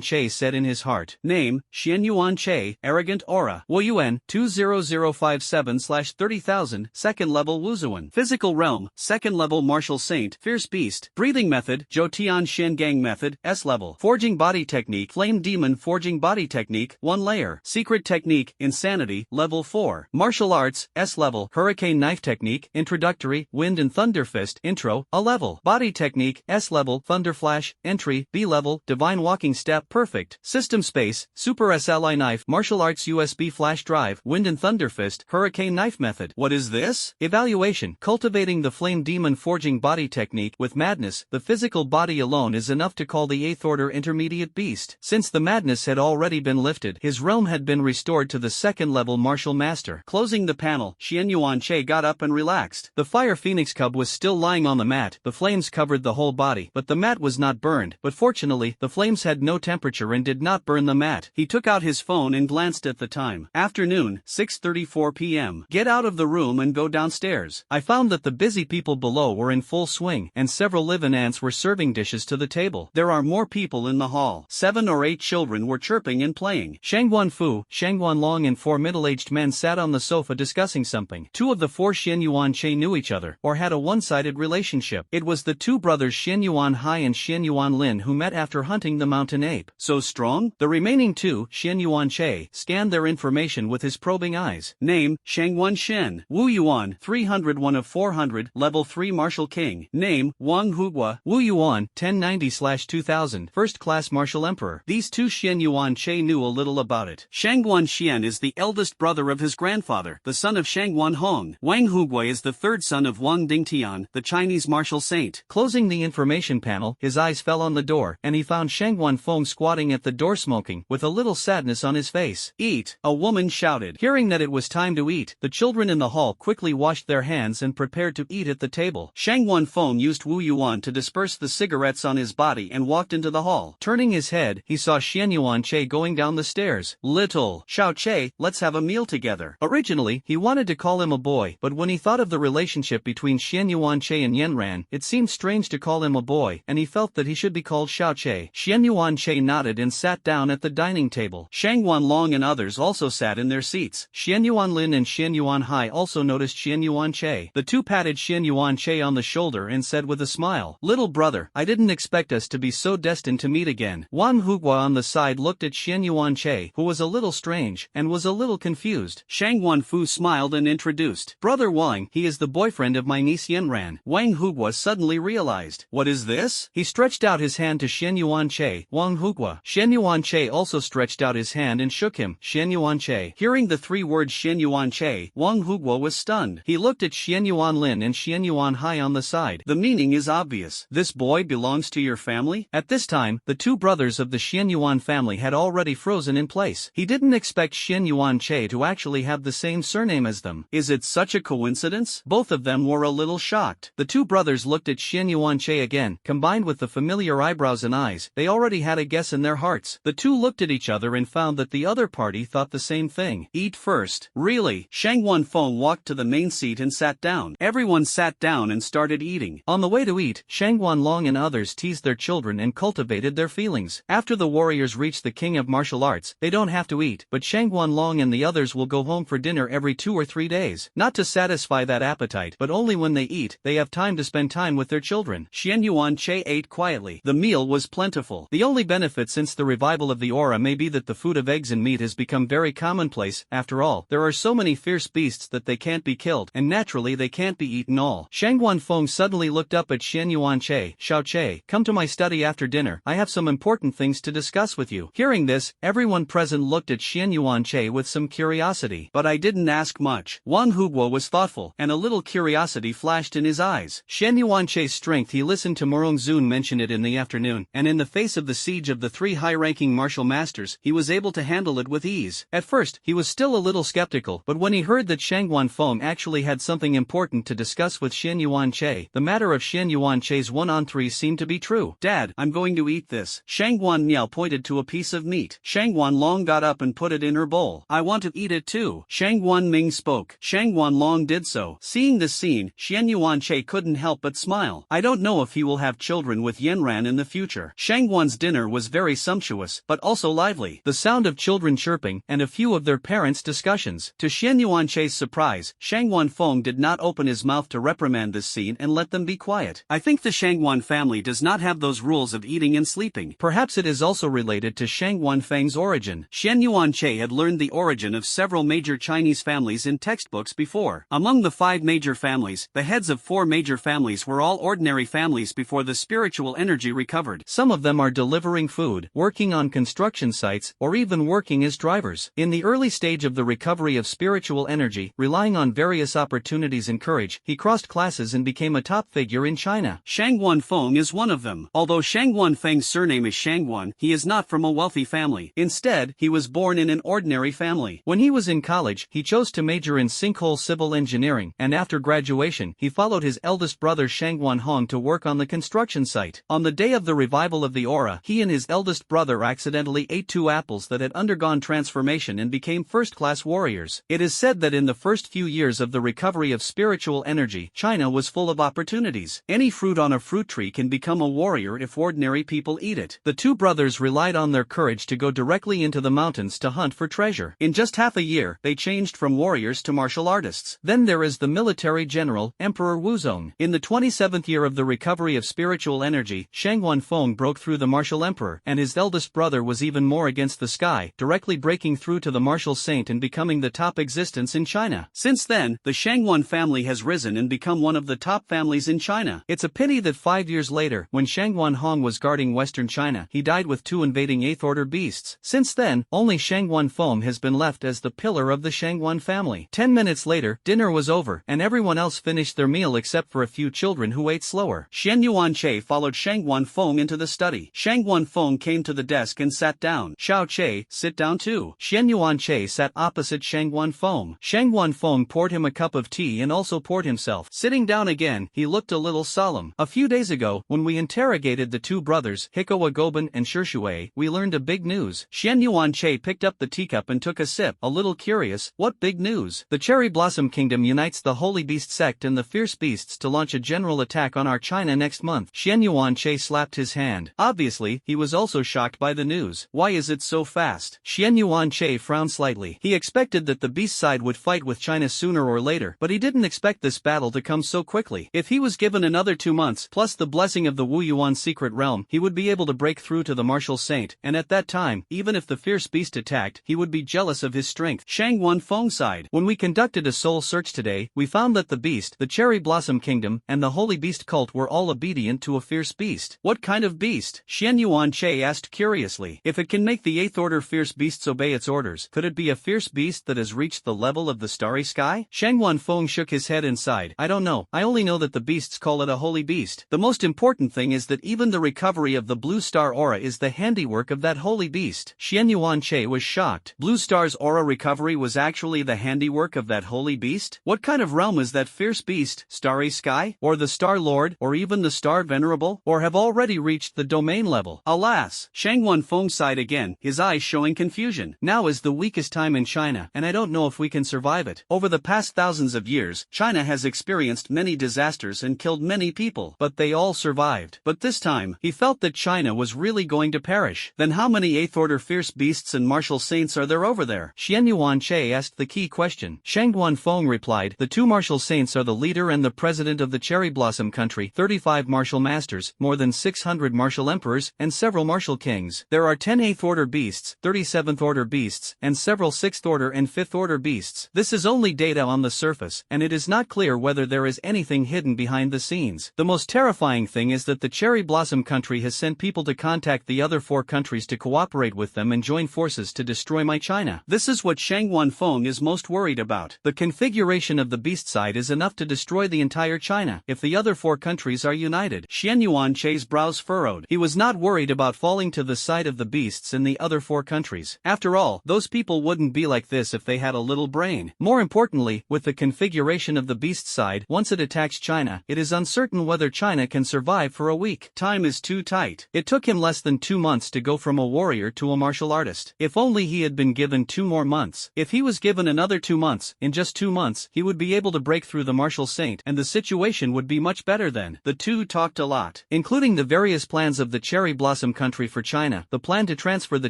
Che said in his heart. Name, Xian Yuan Che, arrogant aura. Wu Yuan, 20057/30,000, second level Wuzuan. Physical realm, second level martial saint, fierce beast. Breathing method, Jotian Shengang method, S level. Forging body technique, flame demon forging body technique, 1 layer. Secret technique, insanity, level 4. Martial arts, S level. Hurricane knife technique, introductory, wind and thunder fist, intro, A level. Body technique, S level. Thunder flash, entry, B level. Divine walking step, perfect. System space, super SLI knife, martial arts USB flash drive, wind and thunder fist, hurricane knife method. What is this? Evaluation, cultivating the flame demon forging body technique with madness. The physical body alone is enough to call the 8th order intermediate beast. Since the madness had already been lifted, his realm had been restored to the 2nd level martial master. Closing the panel, Xian Yuan Che got up and relaxed. The fire phoenix cub was still lying on the mat. The flames covered the whole body, but the mat was not burned. But fortunately, the flames had no temperature and did not burn the mat. He took out his phone and glanced at the time. Afternoon, 6:34 p.m. Get out of the room and go downstairs. I found that the busy people below were in full swing, and several live-in ants were serving dishes to the table. There are more people in the hall. 7 or 8 children were chirping and playing. Shangguan Fu, Shangguan Long and 4 middle-aged men sat on the sofa discussing something. 2 of the 4 Xian Yuan Che knew each other, or had a one-sided relationship. It was the 2 brothers Xian Yuan Hai and Xian Yuan Lin who met after hunting the mountain ape. So strong? The remaining 2, Xian Yuan Che, scanned their information with his probing eyes. Name, Shangguan Shen. Wu Yuan, 301 of 400, level 3 martial king. Name, Wang Hugua. Wu Yuan, 1090/2000, first-class martial emperor. These 2 Xian Yuan Che knew a little about it. Shangguan Xian is the eldest brother of his grandfather, the son of Shangguan Hong. Wang Hugua is the 3rd son of Wang Dingtian, the Chinese martial saint. Closing the information panel, his eyes fell on the door, and he found Shangguan Feng squatting at the door smoking, with a little sadness on his face. Eat, a woman shouted. Hearing that it was time to eat, the children in the hall quickly washed their hands and prepared to eat at the table. Shangguan Feng used Wu Yuan to disperse the cigarettes on his body and walked into the hall. Turning his head, he saw Xian Yuan Che going down the stairs. Little Xiao Che, let's have a meal together. Originally, he wanted to call him a boy, but when he thought of the relationship between Xian Yuan Che and Yanran, it seemed strange to call him a boy, and he felt that he should be called Xiao Che. Xian Yuan Che nodded and sat down at the dining table. Shangguan Long and others also sat in their seats. Xian Yuan Lin and Xian Yuan Hai also noticed Xian Yuan Che. The 2 patted Xian Yuan Che on the shoulder and said with a smile, "Little brother, I didn't expect us to be so destined to meet again." Wang Hugua on the side looked at Xian Yuan Che, who was a little strange, and was a little confused. Shangguan Fu smiled and introduced, "Brother Wang, he is the boyfriend of my niece Yanran." Wang Hugua suddenly realized, "What is this?" He stretched out his hand to Xian Yuan Che. Wang Hugua. Xian Yuan Che also stretched out his hand and shook him. Xian Yuan Che. Hearing the 3 words Xian Yuan Che, Wang Hugua was stunned. He looked at Xian Yuan Lin and Xian Yuan Hai on the side. The meaning is obvious. This boy belongs to your family? At this time, the 2 brothers of the Xian Yuan family had already frozen in place. He didn't expect Xian Yuan Che to actually have the same surname as them. Is it such a coincidence? Both of them were a little shocked. The 2 brothers looked at Xian Yuan Che again. Combined with the familiar eyebrows and eyes, they already had a guess in their hearts. The 2 looked at each other and found that the other party thought the same thing. Eat first. Really? Shangguan Feng walked to the main seat and sat down. Everyone sat down and started eating. On the way to eat, Shangguan Long and others teased their children and cultivated their feelings. After the warriors reach the king of martial arts, they don't have to eat, but Shangguan Long and the others will go home for dinner every 2 or 3 days. Not to satisfy that appetite, but only when they eat, they have time to spend time with their children. Xian Yuan Che ate quietly. The meal was plentiful. The only benefit since the revival of the aura may be that the food of eggs and meat has become very commonplace. After all, there are so many fierce beasts that they can't be killed, and naturally they can't be eaten all. Shangguan Feng suddenly looked up at Xian Yuan Che. "Xiao Che, come to my study after dinner. I have some important things to discuss with you." Hearing this, everyone present looked at Xian Yuan Che with some curiosity. "But I didn't ask much." Wang Hugua was thoughtful, and a little curiosity flashed in his eyes. Xian Yuan Che's strength, he listened to Murong Zun mention it in the afternoon, and in the face of the siege of the 3 high-ranking martial masters, he was able to handle it with ease. At first, he was still a little skeptical, but when he heard that Shangguan Feng actually had something important to discuss with Xian Yuan Che, the matter of Xian Yuan Che's 1-on-3 seemed to be true. "Dad, I'm going to eat this." Shangguan Niao pointed to a piece of meat. Shangguan Long got up and put it in her bowl. "I want to eat it too." Shangguan Ming spoke. Shangguan Long did so. Seeing this scene, Xian Yuan Che couldn't couldn't help but smile. I don't know if he will have children with Yanran in the future. Shangguan's dinner was very sumptuous, but also lively. The sound of children chirping, and a few of their parents' discussions. To Xian Yuanchei's surprise, Shangguan Feng did not open his mouth to reprimand this scene and let them be quiet. I think the Shangguan family does not have those rules of eating and sleeping. Perhaps it is also related to Shangguan Feng's origin. Xian Yuanchei had learned the origin of several major Chinese families in textbooks before. Among the 5 major families, the heads of 4 major families were all ordinary families before the spiritual energy recovered. Some of them are delivering food, working on construction sites, or even working as drivers. In the early stage of the recovery of spiritual energy, relying on various opportunities and courage, he crossed classes and became a top figure in China. Shangguan Feng is one of them. Although Shangguan Feng's surname is Shangguan, he is not from a wealthy family. Instead, he was born in an ordinary family. When he was in college, he chose to major in sinkhole civil engineering, and after graduation, he followed his eldest brother Shangguan Hong to work on the construction site. On the day of the revival of the aura, he and his eldest brother accidentally ate 2 apples that had undergone transformation and became first-class warriors. It is said that in the first few years of the recovery of spiritual energy, China was full of opportunities. Any fruit on a fruit tree can become a warrior if ordinary people eat it. The 2 brothers relied on their courage to go directly into the mountains to hunt for treasure. In just half a year, they changed from warriors to martial artists. Then there is the military general, Emperor Wuzong. In the 27th year of the recovery of spiritual energy, Shangguan Feng broke through the martial emperor, and his eldest brother was even more against the sky, directly breaking through to the martial saint and becoming the top existence in China. Since then, the Shangguan family has risen and become one of the top families in China. It's a pity that 5 years later, when Shangguan Hong was guarding western China, he died with 2 invading 8th order beasts. Since then, only Shangguan Feng has been left as the pillar of the Shangguan family. 10 minutes later, dinner was over, and everyone else finished their meal except for a few children who ate slower. Xian Yuanchei followed Shangguan Feng into the study. Shangguan Feng came to the desk and sat down. Xiao Che, sit down too. Xian Yuanchei sat opposite Shangguan Feng. Shangguan Feng poured him a cup of tea and also poured himself. Sitting down again, he looked a little solemn. A few days ago, when we interrogated the 2 brothers, Hikowa Goban and Shishue, we learned a big news. Xian Yuanchei picked up the teacup and took a sip, a little curious. What big news? The Cherry Blossom Kingdom unites the Holy Beast sect and the Fierce Beasts to launch a general attack on our China next month. Xian Yuanchei slapped his hand. Obviously, he was also shocked by the news. Why is it so fast? Xian Yuanchei frowned slightly. He expected that the Beast side would fight with China sooner or later, but he didn't expect this battle to come so quickly. If he was given another 2 months, plus the blessing of the Wu Yuan secret realm, he would be able to break through to the martial saint, and at that time, even if the Fierce Beast attacked, he would be jealous of his strength. Shangguan Feng sighed. When we conducted a soul search today, we found that the Beast, the Cherry Blossom Kingdom, and the Holy Beast cult were all obedient to a Fierce Beast. What kind of beast? Xian Yuanchei asked curiously. If it can make the 8th order Fierce Beasts obey its orders, could it be a Fierce Beast that has reached the level of the Starry Sky? Shangguan Feng shook his head and sighed. I don't know. I only know that the beasts call it a holy beast. The most important thing is that even the recovery of the Blue Star aura is the handiwork of that holy beast. Xian Yuanchei was shocked. Blue Star's aura recovery was actually the handiwork of that holy beast? What kind of realm is that Fierce Beast? Starry Sky? Or the Star Lord? Or even the Star Venerable? Or have already reached the domain level? Alas! Shangguan Feng sighed again, his eyes showing confusion. Now is the weakest time in China, and I don't know if we can survive it. Over the past thousands of years, China has experienced many disasters and killed many people, but they all survived. But this time, he felt that China was really going to perish. Then how many 8th order Fierce Beasts and martial saints are there over there? Xian Yuanchei asked the key question. Shangguan Feng replied, the 2 martial saints are the leader and the president of the Cherry Blossom country, 35 martial masters, more than 600 martial emperors, and several martial kings. There are 10 8th order beasts, 37th order beasts, and several 6th order and 5th order beasts. This is only data on the surface, and it is not clear whether there is anything hidden behind the scenes. The most terrifying thing is that the Cherry Blossom country has sent people to contact the other 4 countries to cooperate with them and join forces to destroy my China. This is what Shangguan Feng is most worried about. The configuration of the beast side is enough to destroy the entire China if the other 4 countries are united. Xian Yuanchei's brows furrowed. He was not worried about falling to the side of the beasts in the other 4 countries. After all, those people wouldn't be like this if they had a little brain. More importantly, with the configuration of the beast side, once it attacks China, it is uncertain whether China can survive for a week. Time is too tight. It took him less than 2 months to go from a warrior to a martial artist. If only he had been given 2 more months. If he was given another 2 months, in just 2 months, he would be able to break through the martial saint, and the situation would be much better then. The two talked a lot, including the various plans of the cherry blossom country for China. The plan to transfer the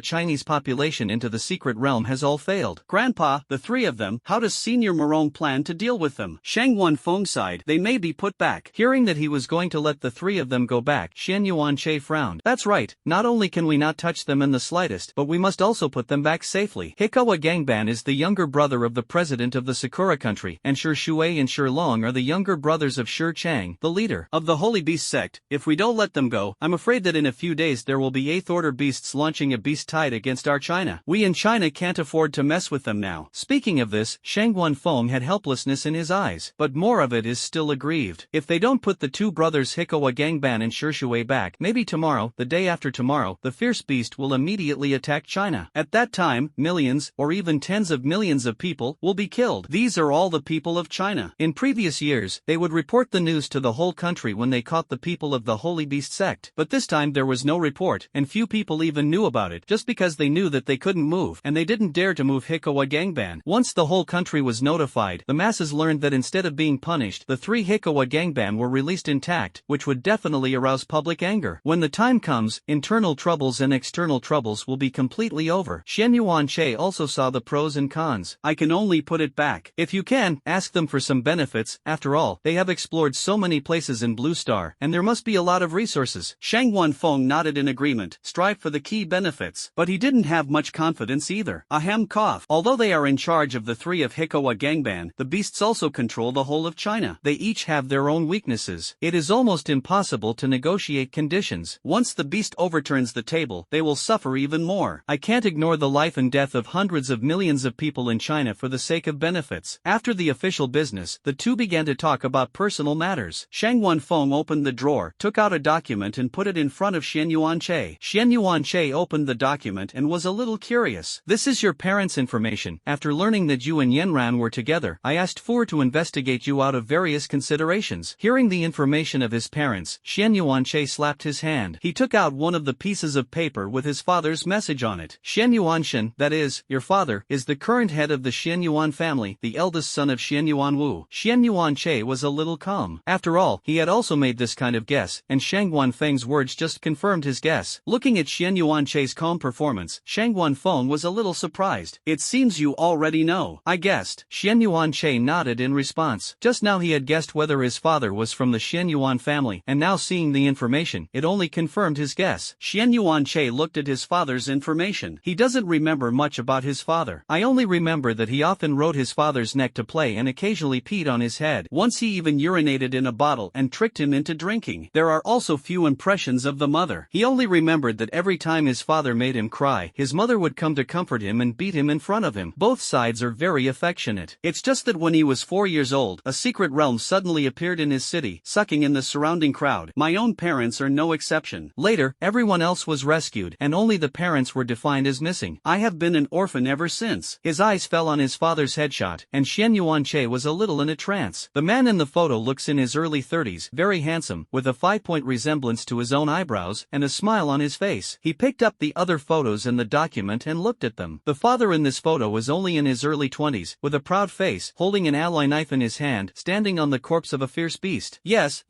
Chinese population into the secret realm has all failed. Grandpa, the three of them, how does Senior Morong plan to deal with them? Shang Wanfeng sighed. They may be put back. Hearing that he was going to let the three of them go back, Xian Yuanche frowned. That's right, not only can we not touch them in the slightest, but we must also put them back safely. Hikawa Gangban is the younger brother of the president of the Sakura country, and Shi Shui and Shi Long are the younger brothers of Shi Chang, the leader of the Holy Beast sect. If we don't let them go, I'm afraid that in a few days there will be 8th Order beasts launching a beast tide against our China. We in China can't afford to mess with them now. Speaking of this, Shang Wanfeng had helplessness in his eyes, but more of it is still aggrieved. If they don't put the two brothers Hikawa Gangban and Shi Shui back, maybe tomorrow, the day after tomorrow, the fierce beast will immediately attack China. At that time, millions, or even tens of millions of people, will be killed. These are all the people of China. In previous years, they would report the news to the whole country when they caught the people of the Holy Beast sect. But this time there was no report, and few people even knew about it, just because they knew that they couldn't move, and they didn't dare to move Hikawa Gangban. Once the whole country was notified, the masses learned that instead of being punished, the three Hikawa Gangban were released intact, which would definitely arouse public anger. When the time comes, internal troubles and external troubles will be completely over. Xian Yuanche also saw the pros and cons. I can only put it back. If you can, ask them for some benefits. After all, they have explored so many places in Blue Star, and there must be a lot of resources. Shang Wanfeng nodded in agreement. Strive for the key benefits. But he didn't have much confidence either. Ahem cough. Although they are in charge of the three of Hikawa Gangban, the beasts also control the whole of China. They each have their own weaknesses. It is almost impossible to negotiate conditions. Once the beast overturns the table, they will suffer even more. I can't ignore the life and death of hundreds of millions of people in China for the sake of benefits. After the official business, the two began to talk about personal matters. Shang Wanfeng opened the drawer, took out a document and put it in front of Xian Yuanche. Xian Yuanche opened the document and was a little curious. This is your parents' information. After learning that you and Yenran were together, I asked Fu to investigate you out of various considerations. Hearing the information of his parents, Xian Yuanche slapped his hand. He took out one of the pieces of paper with his father's message on it. Xian Yuanshan, that is, your father, is the current head of the Xian Yuan family, the eldest son of Xian Yuan Wu. Xian Yuanche was a little calm. After all, he had also made this kind of guess, and Shang Wanfeng's words just confirmed his guess. Looking at Xian Yuanche's calm performance, Shang Wanfeng was a little surprised. It seems you already know. I guessed. Xian Yuanche nodded in response. Just now he had guessed whether his father was from the Xian Yuan family, and now seeing the information, it only confirmed his guess. Xian Yuanche looked at his father's information. He doesn't remember much about his father. I only remember that he often rode his father's neck to play and occasionally peed on his head. Once he even urinated in a bottle and tricked him into drinking. There are also few impressions of the mother. He only remembered that every time his father made him cry, his mother would come to comfort him and beat him in front of him. Both sides are very affectionate. It's just that when he was 4 years old, a secret realm suddenly appeared in his city, sucking in the surrounding crowd. My own parents are no exception. Later, everyone else was rescued, and only the parents were defined as missing. I have been an orphan ever since. His eyes fell on his father's headshot, and Xian Yuanche was a little in a trance. The man in the photo looks in his early 30s, very handsome, with a 5-point resemblance to his own eyebrows, and a smile on his face. He picked up the other photos in the document and looked at them. The father in this photo was only in his early 20s, with a proud face, holding an alloy knife in his hand, standing on the corpse of a fierce beast. Yes.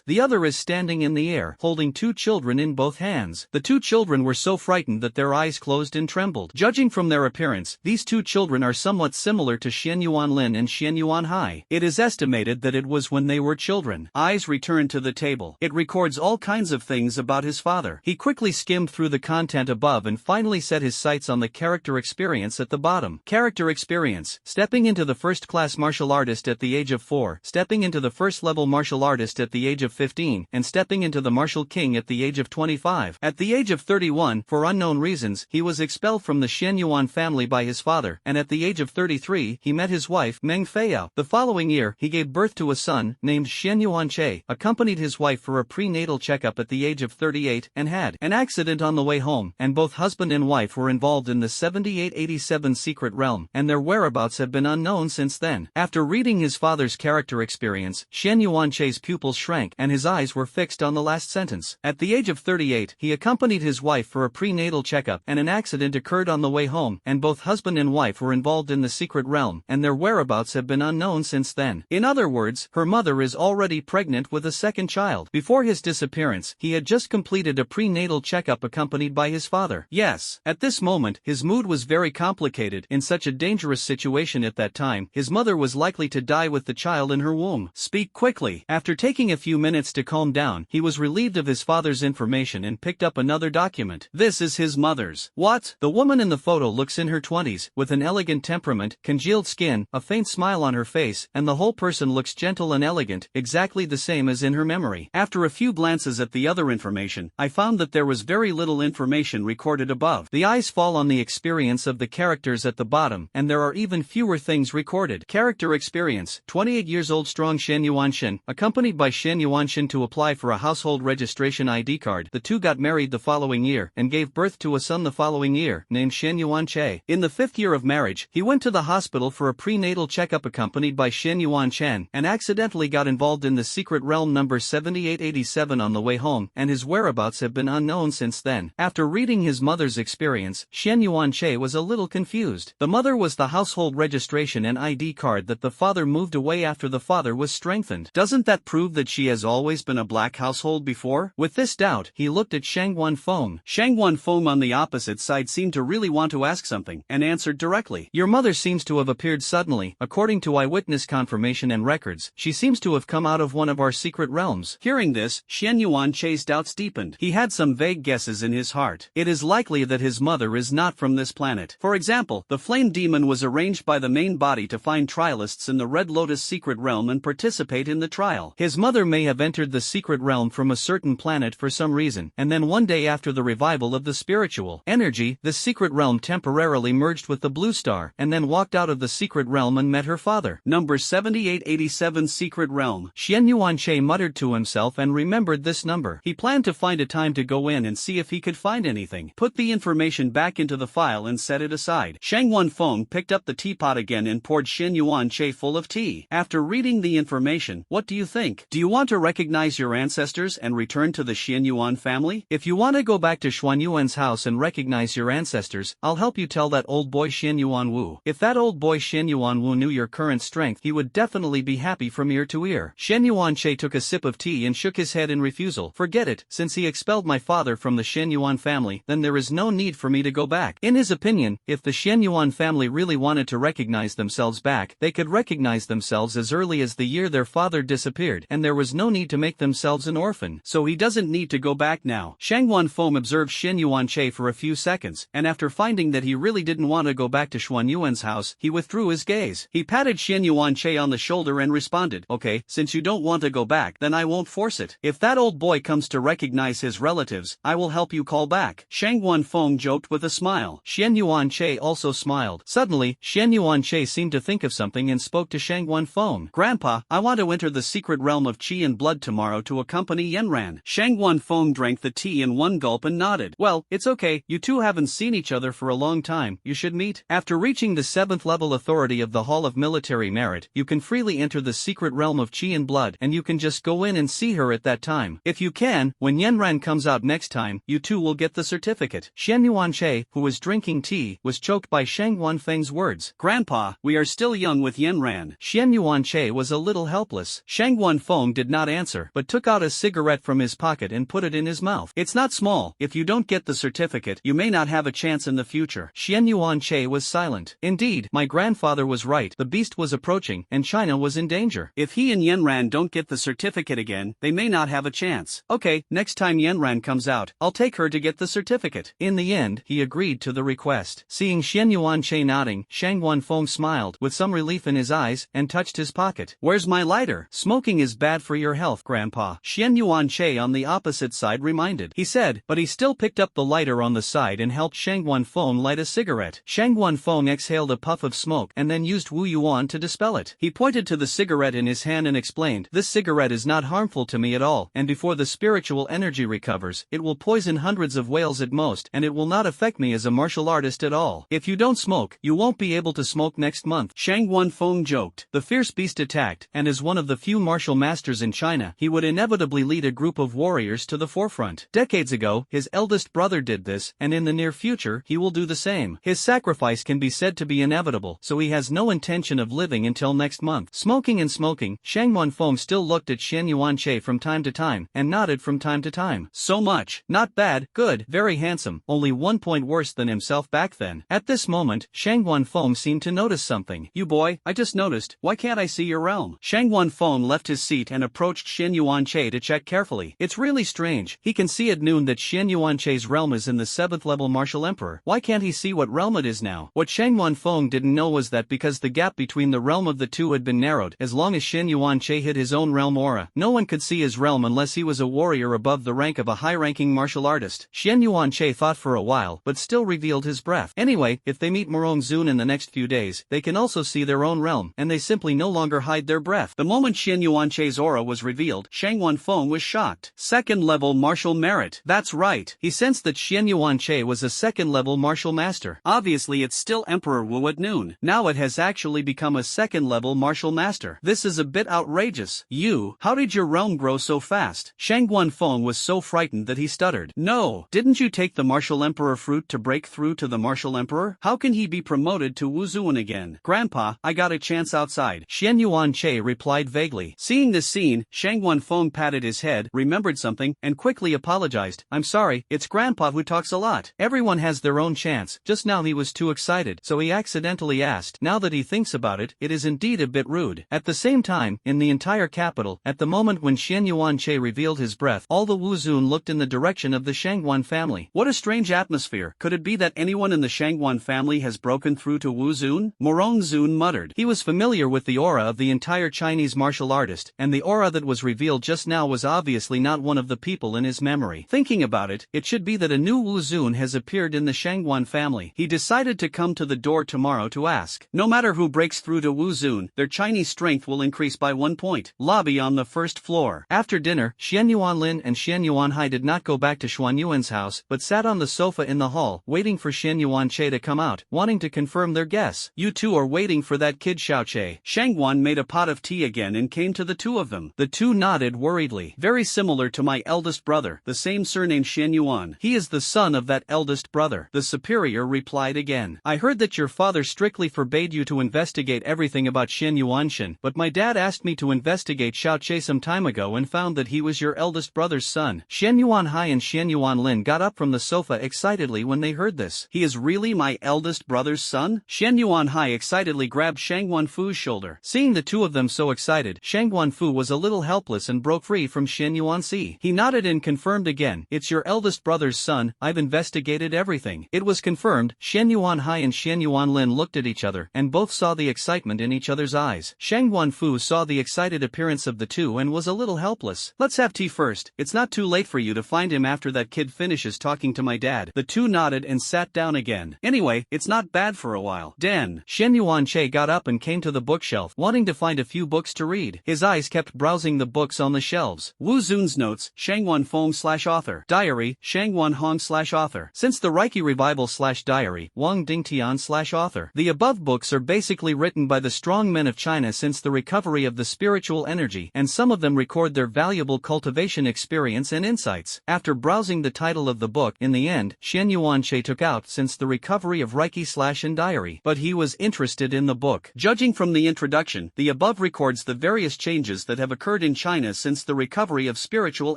The other is standing in the air, holding 2 children in both hands. The 2 children were so frightened that their eyes closed and trembled. Judging from their appearance, these 2 children are somewhat similar to Xian Yuan Lin and Xian Yuan Hai. It is estimated that it was when they were children. Eyes returned to the table. It records all kinds of things about his father. He quickly skimmed through the content above and finally set his sights on the character experience at the bottom. Character experience. Stepping into the first-class martial artist at the age of 4, stepping into the first-level martial artist at the age of 15, and stepping into the martial king at the age of 25. At the age of 31, for unknown reasons, he was expelled from the Xian Yuan family by his father, and at the age of 33, he met his wife, Meng Feiyao. The following year, he gave birth to a son, named Xian Yuanche, accompanied his wife for a prenatal checkup at the age of 38, and had an accident on the way home, and both husband and wife were involved in the 7887 secret realm, and their whereabouts have been unknown since then. After reading his father's character experience, Xian Yuanche's pupils shrank and his eyes were fixed on the last sentence. At the age of 38, he accompanied his wife for a prenatal checkup, and an accident occurred on the way home, and both husband and wife were involved in the secret realm, and their whereabouts have been unknown since then. In other words, realizes her mother is already pregnant with a second child. Before his disappearance, he had just completed a prenatal checkup accompanied by his father. Yes, at this moment, his mood was very complicated. In such a dangerous situation at that time, his mother was likely to die with the child in her womb. Speak quickly. After taking a few minutes to calm down, he was relieved of his father's information and picked up another document. This is his mother's. What? The woman in the photo looks in her 20s, with an elegant temperament, congealed skin, a faint smile on her face, and the whole person looks gentle and elegant, exactly the same as in her memory. After a few glances at the other information, I found that there was very little information recorded above. The eyes fall on the experience of the characters at the bottom, and there are even fewer things recorded. Character experience: 28 years old, strong Shen Yuanshin, accompanied by Shen Yuanshin to apply for a household registration ID card. The two got married the following year and gave birth to a son the following year, named Shen Yuanche. In the 5th year of marriage, he went to the hospital for a prenatal checkup accompanied by Shen Yuanchen and accidentally got involved in the secret realm number 7887 on the way home, and his whereabouts have been unknown since then. After reading his mother's experience, Shen Yuanche was a little confused. The mother was the household registration and ID card that the father moved away after the father was strengthened. Doesn't that prove that she has always been a black household before? With this doubt, he looked at Shang Wanfeng. Shang Wanfeng on the opposite side seemed to really want to ask something, and answered directly. Your mother seems to have appeared suddenly. According to eyewitness confirmation and records, she seems to have come out of one of our secret realms. Hearing this, Shen Yuanche's doubts deepened. He had some vague guesses in his heart. It is likely that his mother is not from this planet. For example, the flame demon was arranged by the main body to find trialists in the Red Lotus secret realm and participate in the trial. His mother may have entered the secret realm from a certain planet for some reason, and then one day after the revival of the spiritual energy, the secret realm temporarily merged with the blue star, and then walked out of the secret realm and met her father. Number 7887 Secret Realm. Shen Yuanche muttered to himself and remembered this number. He planned to find a time to go in and see if he could find anything. Put the information back into the file and set it aside. Shang Wanfeng picked up the teapot again and poured Shen Yuanche full of tea. After reading the information, what do you think? Do you want to recognize your ancestors and return to the Shen Yuan family? If you want to go back to Xuan Yuan's house and recognize your ancestors, I'll help you tell that old boy Shen Yuan Wu. If that old boy Shen Yuan Wu knew your current strength, he would definitely be happy from ear to ear. Shen Yuanche took a sip of tea and shook his head in refusal. Forget it, since he expelled my father from the Shen Yuan family, then there is no need for me to go back. In his opinion, if the Shen Yuan family really wanted to recognize themselves back, they could recognize themselves as early as the year their father disappeared, and there was no need to make themselves an orphan, so he doesn't need to go back now. Shang Wanfeng observed Shen Yuanche for a few seconds, and after finding that he really didn't want to go back to Xuan Yuan's house, he withdrew his gaze. He patted Shen Yuanche on the shoulder and responded, okay, since you don't want to go back, then I won't force it. If that old boy comes to recognize his relatives, I will help you call back. Shang Wanfeng joked with a smile. Shen Yuanche also smiled. Suddenly, Shen Yuanche seemed to think of something and spoke to Shang Wanfeng. Grandpa, I want to enter the secret realm of Qi and blood tomorrow to accompany Yenran. Shang Wanfeng drank the tea in one gulp and nodded. Well, it's okay, you two haven't seen each other for a long time, you should meet. After reaching the 7th level authority of the Hall of Military Merit, you can freely enter the secret realm of Qi and blood, and you can just go in and see her at that time. If you can, when Yenran comes out next time, you two will get the certificate. Shen Yuanche, who was drinking tea, was choked by Shang Wanfeng's words. Grandpa, we are still young with Yenran. Shen Yuanche was a little helpless. Shang Wanfeng did not answer, but took out a cigarette from his pocket and put it in his mouth. It's not small. If you don't get the certificate, you may not have a chance in the future. Shen Yuanche was silent. Indeed, my grandfather was right. The beast was approaching, and China was in danger. If he and Yenran don't get the certificate again, they may not have a chance. Okay, next time Yenran comes out, I'll take her to get the certificate. In the end, he agreed to the request. Seeing Shen Yuanche nodding, Shang Wanfeng smiled, with some relief in his eyes, and touched his pocket. Where's my lighter? Smoking is bad for your health, Grandpa. Shen Yuanche on the opposite side reminded. He said, but he still picked up the lighter on the side and helped Shang Wanfeng light a cigarette. Shang Wanfeng exhaled a puff of smoke and then used Wu Yuan to dispel it. He pointed to the cigarette in his hand and explained, this cigarette is not harmful to me at all, and before the spiritual energy recovers, it will poison hundreds of whales at most, and it will not affect me as a martial artist at all. If you don't smoke, you won't be able to smoke next month. Shang Wanfeng joked. The fierce beast attacked, and as one of the few martial masters in China, he would inevitably lead a group of warriors to the forefront. Decades ago, his eldest brother did this, and in the near future, he will do the same. His sacrifice can be said to be inevitable, so he has no intention of living until next month. Smoking and smoking, Shang Yuanfeng still looked at Xian Yuanche from time to time, and nodded from time to time. So much. Not bad, good, very handsome, only 1 point worse than himself back then. At this moment, Shang Yuanfeng seemed to notice something. You boy, I just noticed, why can't I see your realm? Shang Yuanfeng left his seat and approached Xian Yuanche to check carefully. It's really strange, he can see at noon that Xian Yuanche's realm is in the 7th level martial emperor. Why can't he see what realm it is now? What Shang Yuanfeng didn't know was that because the gap between the realm of the two had been narrowed, as long as Xian Yuanche hid his own realm aura, no one could see his realm unless he was a warrior above the rank of a high-ranking martial artist. Xian Yuanche thought for a while, but still revealed his breath. Anyway, if they meet Morong Zun in the next few days, they can also see their own realm, and they simply no longer hide their breath. The moment Xian Yuanche's aura was revealed, Shang Yuanfeng was shocked. 2nd level martial merit. That's right. He sensed that Xian Yuanche was a 2nd level martial master. Obviously it's still Emperor Wu at noon. Now it has actually become a 2nd level martial master. This is a bit outrageous. You, how did your realm grow so fast? Shang Yuanfeng was so frightened that he stuttered. No, didn't you take the martial emperor fruit to break through to the martial emperor? How can he be promoted to Wu Zuan again? Grandpa, I got a chance outside. Xian Yuanche replied vaguely. Seeing this scene, Shang Yuanfeng patted his head, remembered something, and quickly apologized. I'm sorry, it's Grandpa who talks a lot. Everyone has their own chance. Just now he was too excited, so he accidentally asked. Now that he thinks about it, it is indeed a bit rude. At the same time, in the entire capital, at the moment when Xian Yuanche revealed his breath, all the Wu Zun looked in the direction of the Shangguan family. What a strange atmosphere. Could it be that anyone in the Shangguan family has broken through to Wu Zun? Morong Zun muttered. He was familiar with the aura of the entire Chinese martial artist, and the aura that was revealed just now was obviously not one of the people in his memory. Thinking about it, it should be that a new Wu Zun has appeared in the Shangguan family. He decided to come to the door tomorrow to ask. No matter who breaks through to Wu Zun, their Chinese strength will increase by 1 point. Lobby on the 1st floor. After dinner, Xian Yuanlin and Xian Yuanhai did not go back to Xuan Yuan's house, but sat on the sofa in the hall, waiting for Xian Yuanche to come out, wanting to confirm their guess. You two are waiting for that kid Xiaoche. Shangguan made a pot of tea again and came to the two of them. The two nodded worriedly. Very similar to my eldest brother, the same surname Xian Yuan. He is the son of that eldest brother. The superior replied again. I heard that your father strictly forbade you to investigate everything about Xian Yuanshan, but my dad asked me to investigate Xiaoche some time ago and found that he was your eldest brother's son. Xian Yuanhai and Xian Yuanlin got up from the sofa excitedly when they heard this. He is really my eldest brother's son? Xian Yuanhai excitedly grabbed Shang Yuanfu's shoulder. Seeing the two of them so excited, Shang Yuanfu was a little helpless and broke free from Xian Yuanxi. He nodded and confirmed again. It's your eldest brother's son, I've investigated everything. It was confirmed. Xian Yuanhai and Xian Yuanlin looked at each other, and both saw the excitement in each other's eyes. Shang Yuanfu saw the excited appearance of the two and was a little helpless. Let's have tea first. It's not too late for you to find him after that kid finishes talking to my dad. The two nodded and sat down again. Anyway, it's not bad for a while. Den. Xian Yuanche got up and came to the bookshelf, wanting to find a few books to read. His eyes kept browsing the books on the shelves. Wu Zun's notes, Shang Yuanfeng/author. Diary, Shang Yuanhong/author. Since the Reiki Revival/diary, Wang Dingtian/author. The above books are basically written by the strong men of China since the recovery of the spiritual energy, and some of them record their valuable cultivation experience and insights. After browsing the title of the book, in the end, Xian Yuanche took out since the recovery of Reiki/and diary, but he was interested in the book. Judging from the introduction, the above records the various changes that have occurred in China since the recovery of spiritual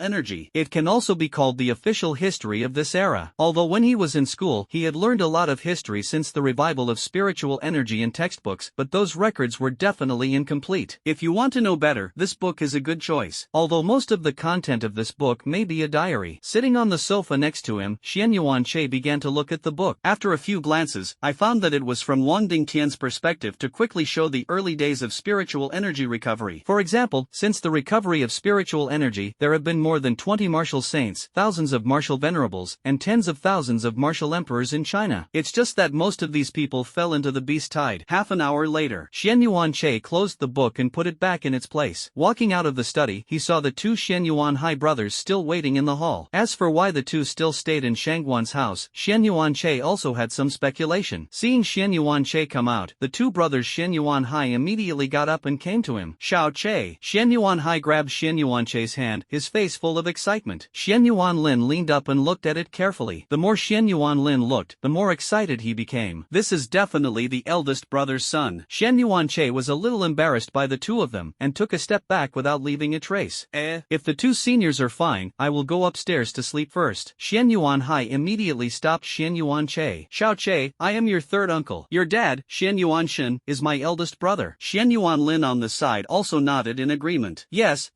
energy. It can also be called the official history of this era. Although when he was in school, he had learned a lot of history since the revival of spiritual energy in textbooks, but those records were definitely incomplete. If you want to know better, this book is a good choice. Although most of the content of this book may be a diary. Sitting on the sofa next to him, Xian Yuanche began to look at the book. After a few glances, I found that it was from Wang Dingtian's perspective to quickly show the early days of spiritual energy recovery. For example, since the recovery of spiritual energy, there have been more than 20 martial saints, thousands of martial venerables, and tens of thousands of martial emperors in China. It's just that most of these people fell into the beast tide. Half an hour later, Xian Yuanche closed the book and put it back in its place. Walking out of the study, he saw the two Xian Yuanhai brothers still waiting in the hall. As for why the two still stayed in Shangguan's house, Xian Yuanche also had some speculation. Seeing Xian Yuanche come out, the two brothers Xian Yuanhai immediately got up and came to him. Xiaoche. Xian Yuanhai grabbed Xian Yuanche's hand, his face full of excitement. Xian Yuanlin leaned up and looked at it carefully. The more Xian Yuanlin looked, the more excited he became. This is definitely the eldest brother's son. Xian Yuanche was a little embarrassed passed by the two of them, and took a step back without leaving a trace. If the two seniors are fine, I will go upstairs to sleep first. Xian Yuanhai immediately stopped Xian Yuanche. Xiao Che, I am your third uncle. Your dad, Xian Yuanshen, is my eldest brother. Xian Yuanlin on the side also nodded in agreement. Yes,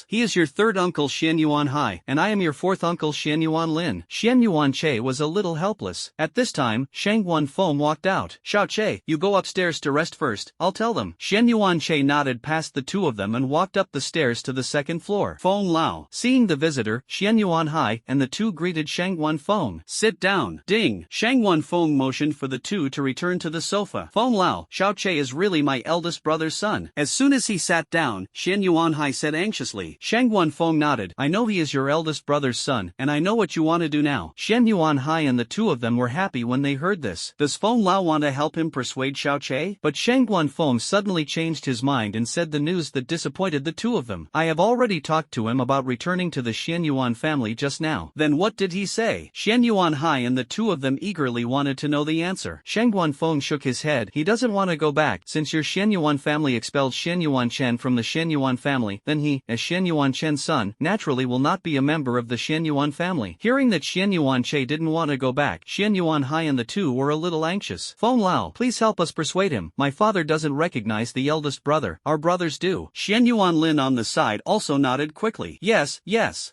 he is your third uncle Xian Yuanhai, and I am your fourth uncle Xian Yuanlin. Xian Yuanche was a little helpless. At this time, Shang Wanfeng walked out. Xiao Che, you go upstairs to rest first, I'll tell them. Xian Yuanche nodded past the two of them and walked up the stairs to the second floor. Feng Lao. Seeing the visitor, Xian Yuanhai and the two greeted Shang Wanfeng. Sit down. Ding. Shang Wanfeng motioned for the two to return to the sofa. Feng Lao, Xiao Che is really my eldest brother's son. As soon as he sat down, Xian Yuanhai said anxiously. Shang Wanfeng nodded. I know he is your eldest brother's son, and I know what you want to do now. Xian Yuanhai and the two of them were happy when they heard this. Does Feng Lao want to help him persuade Xiao Che? But Shang Wanfeng suddenly changed his mind and said the news that disappointed the two of them. I have already talked to him about returning to the Xian Yuan family just now. Then what did he say? Xian Yuanhai and the two of them eagerly wanted to know the answer. Shang Wanfeng shook his head. He doesn't want to go back. Since your Xian Yuan family expelled Xian Yuanchen from the Xian Yuan family, then he, as Xian Yuanchen's son, naturally will not be a member of the Xian Yuan family. Hearing that Xian Yuanche didn't want to go back, Xian Yuanhai and the two were a little anxious. Feng Lao, please help us persuade him. My father doesn't recognize the eldest brother. Our brothers do. Xian Yuanlin on the side also nodded quickly. Yes,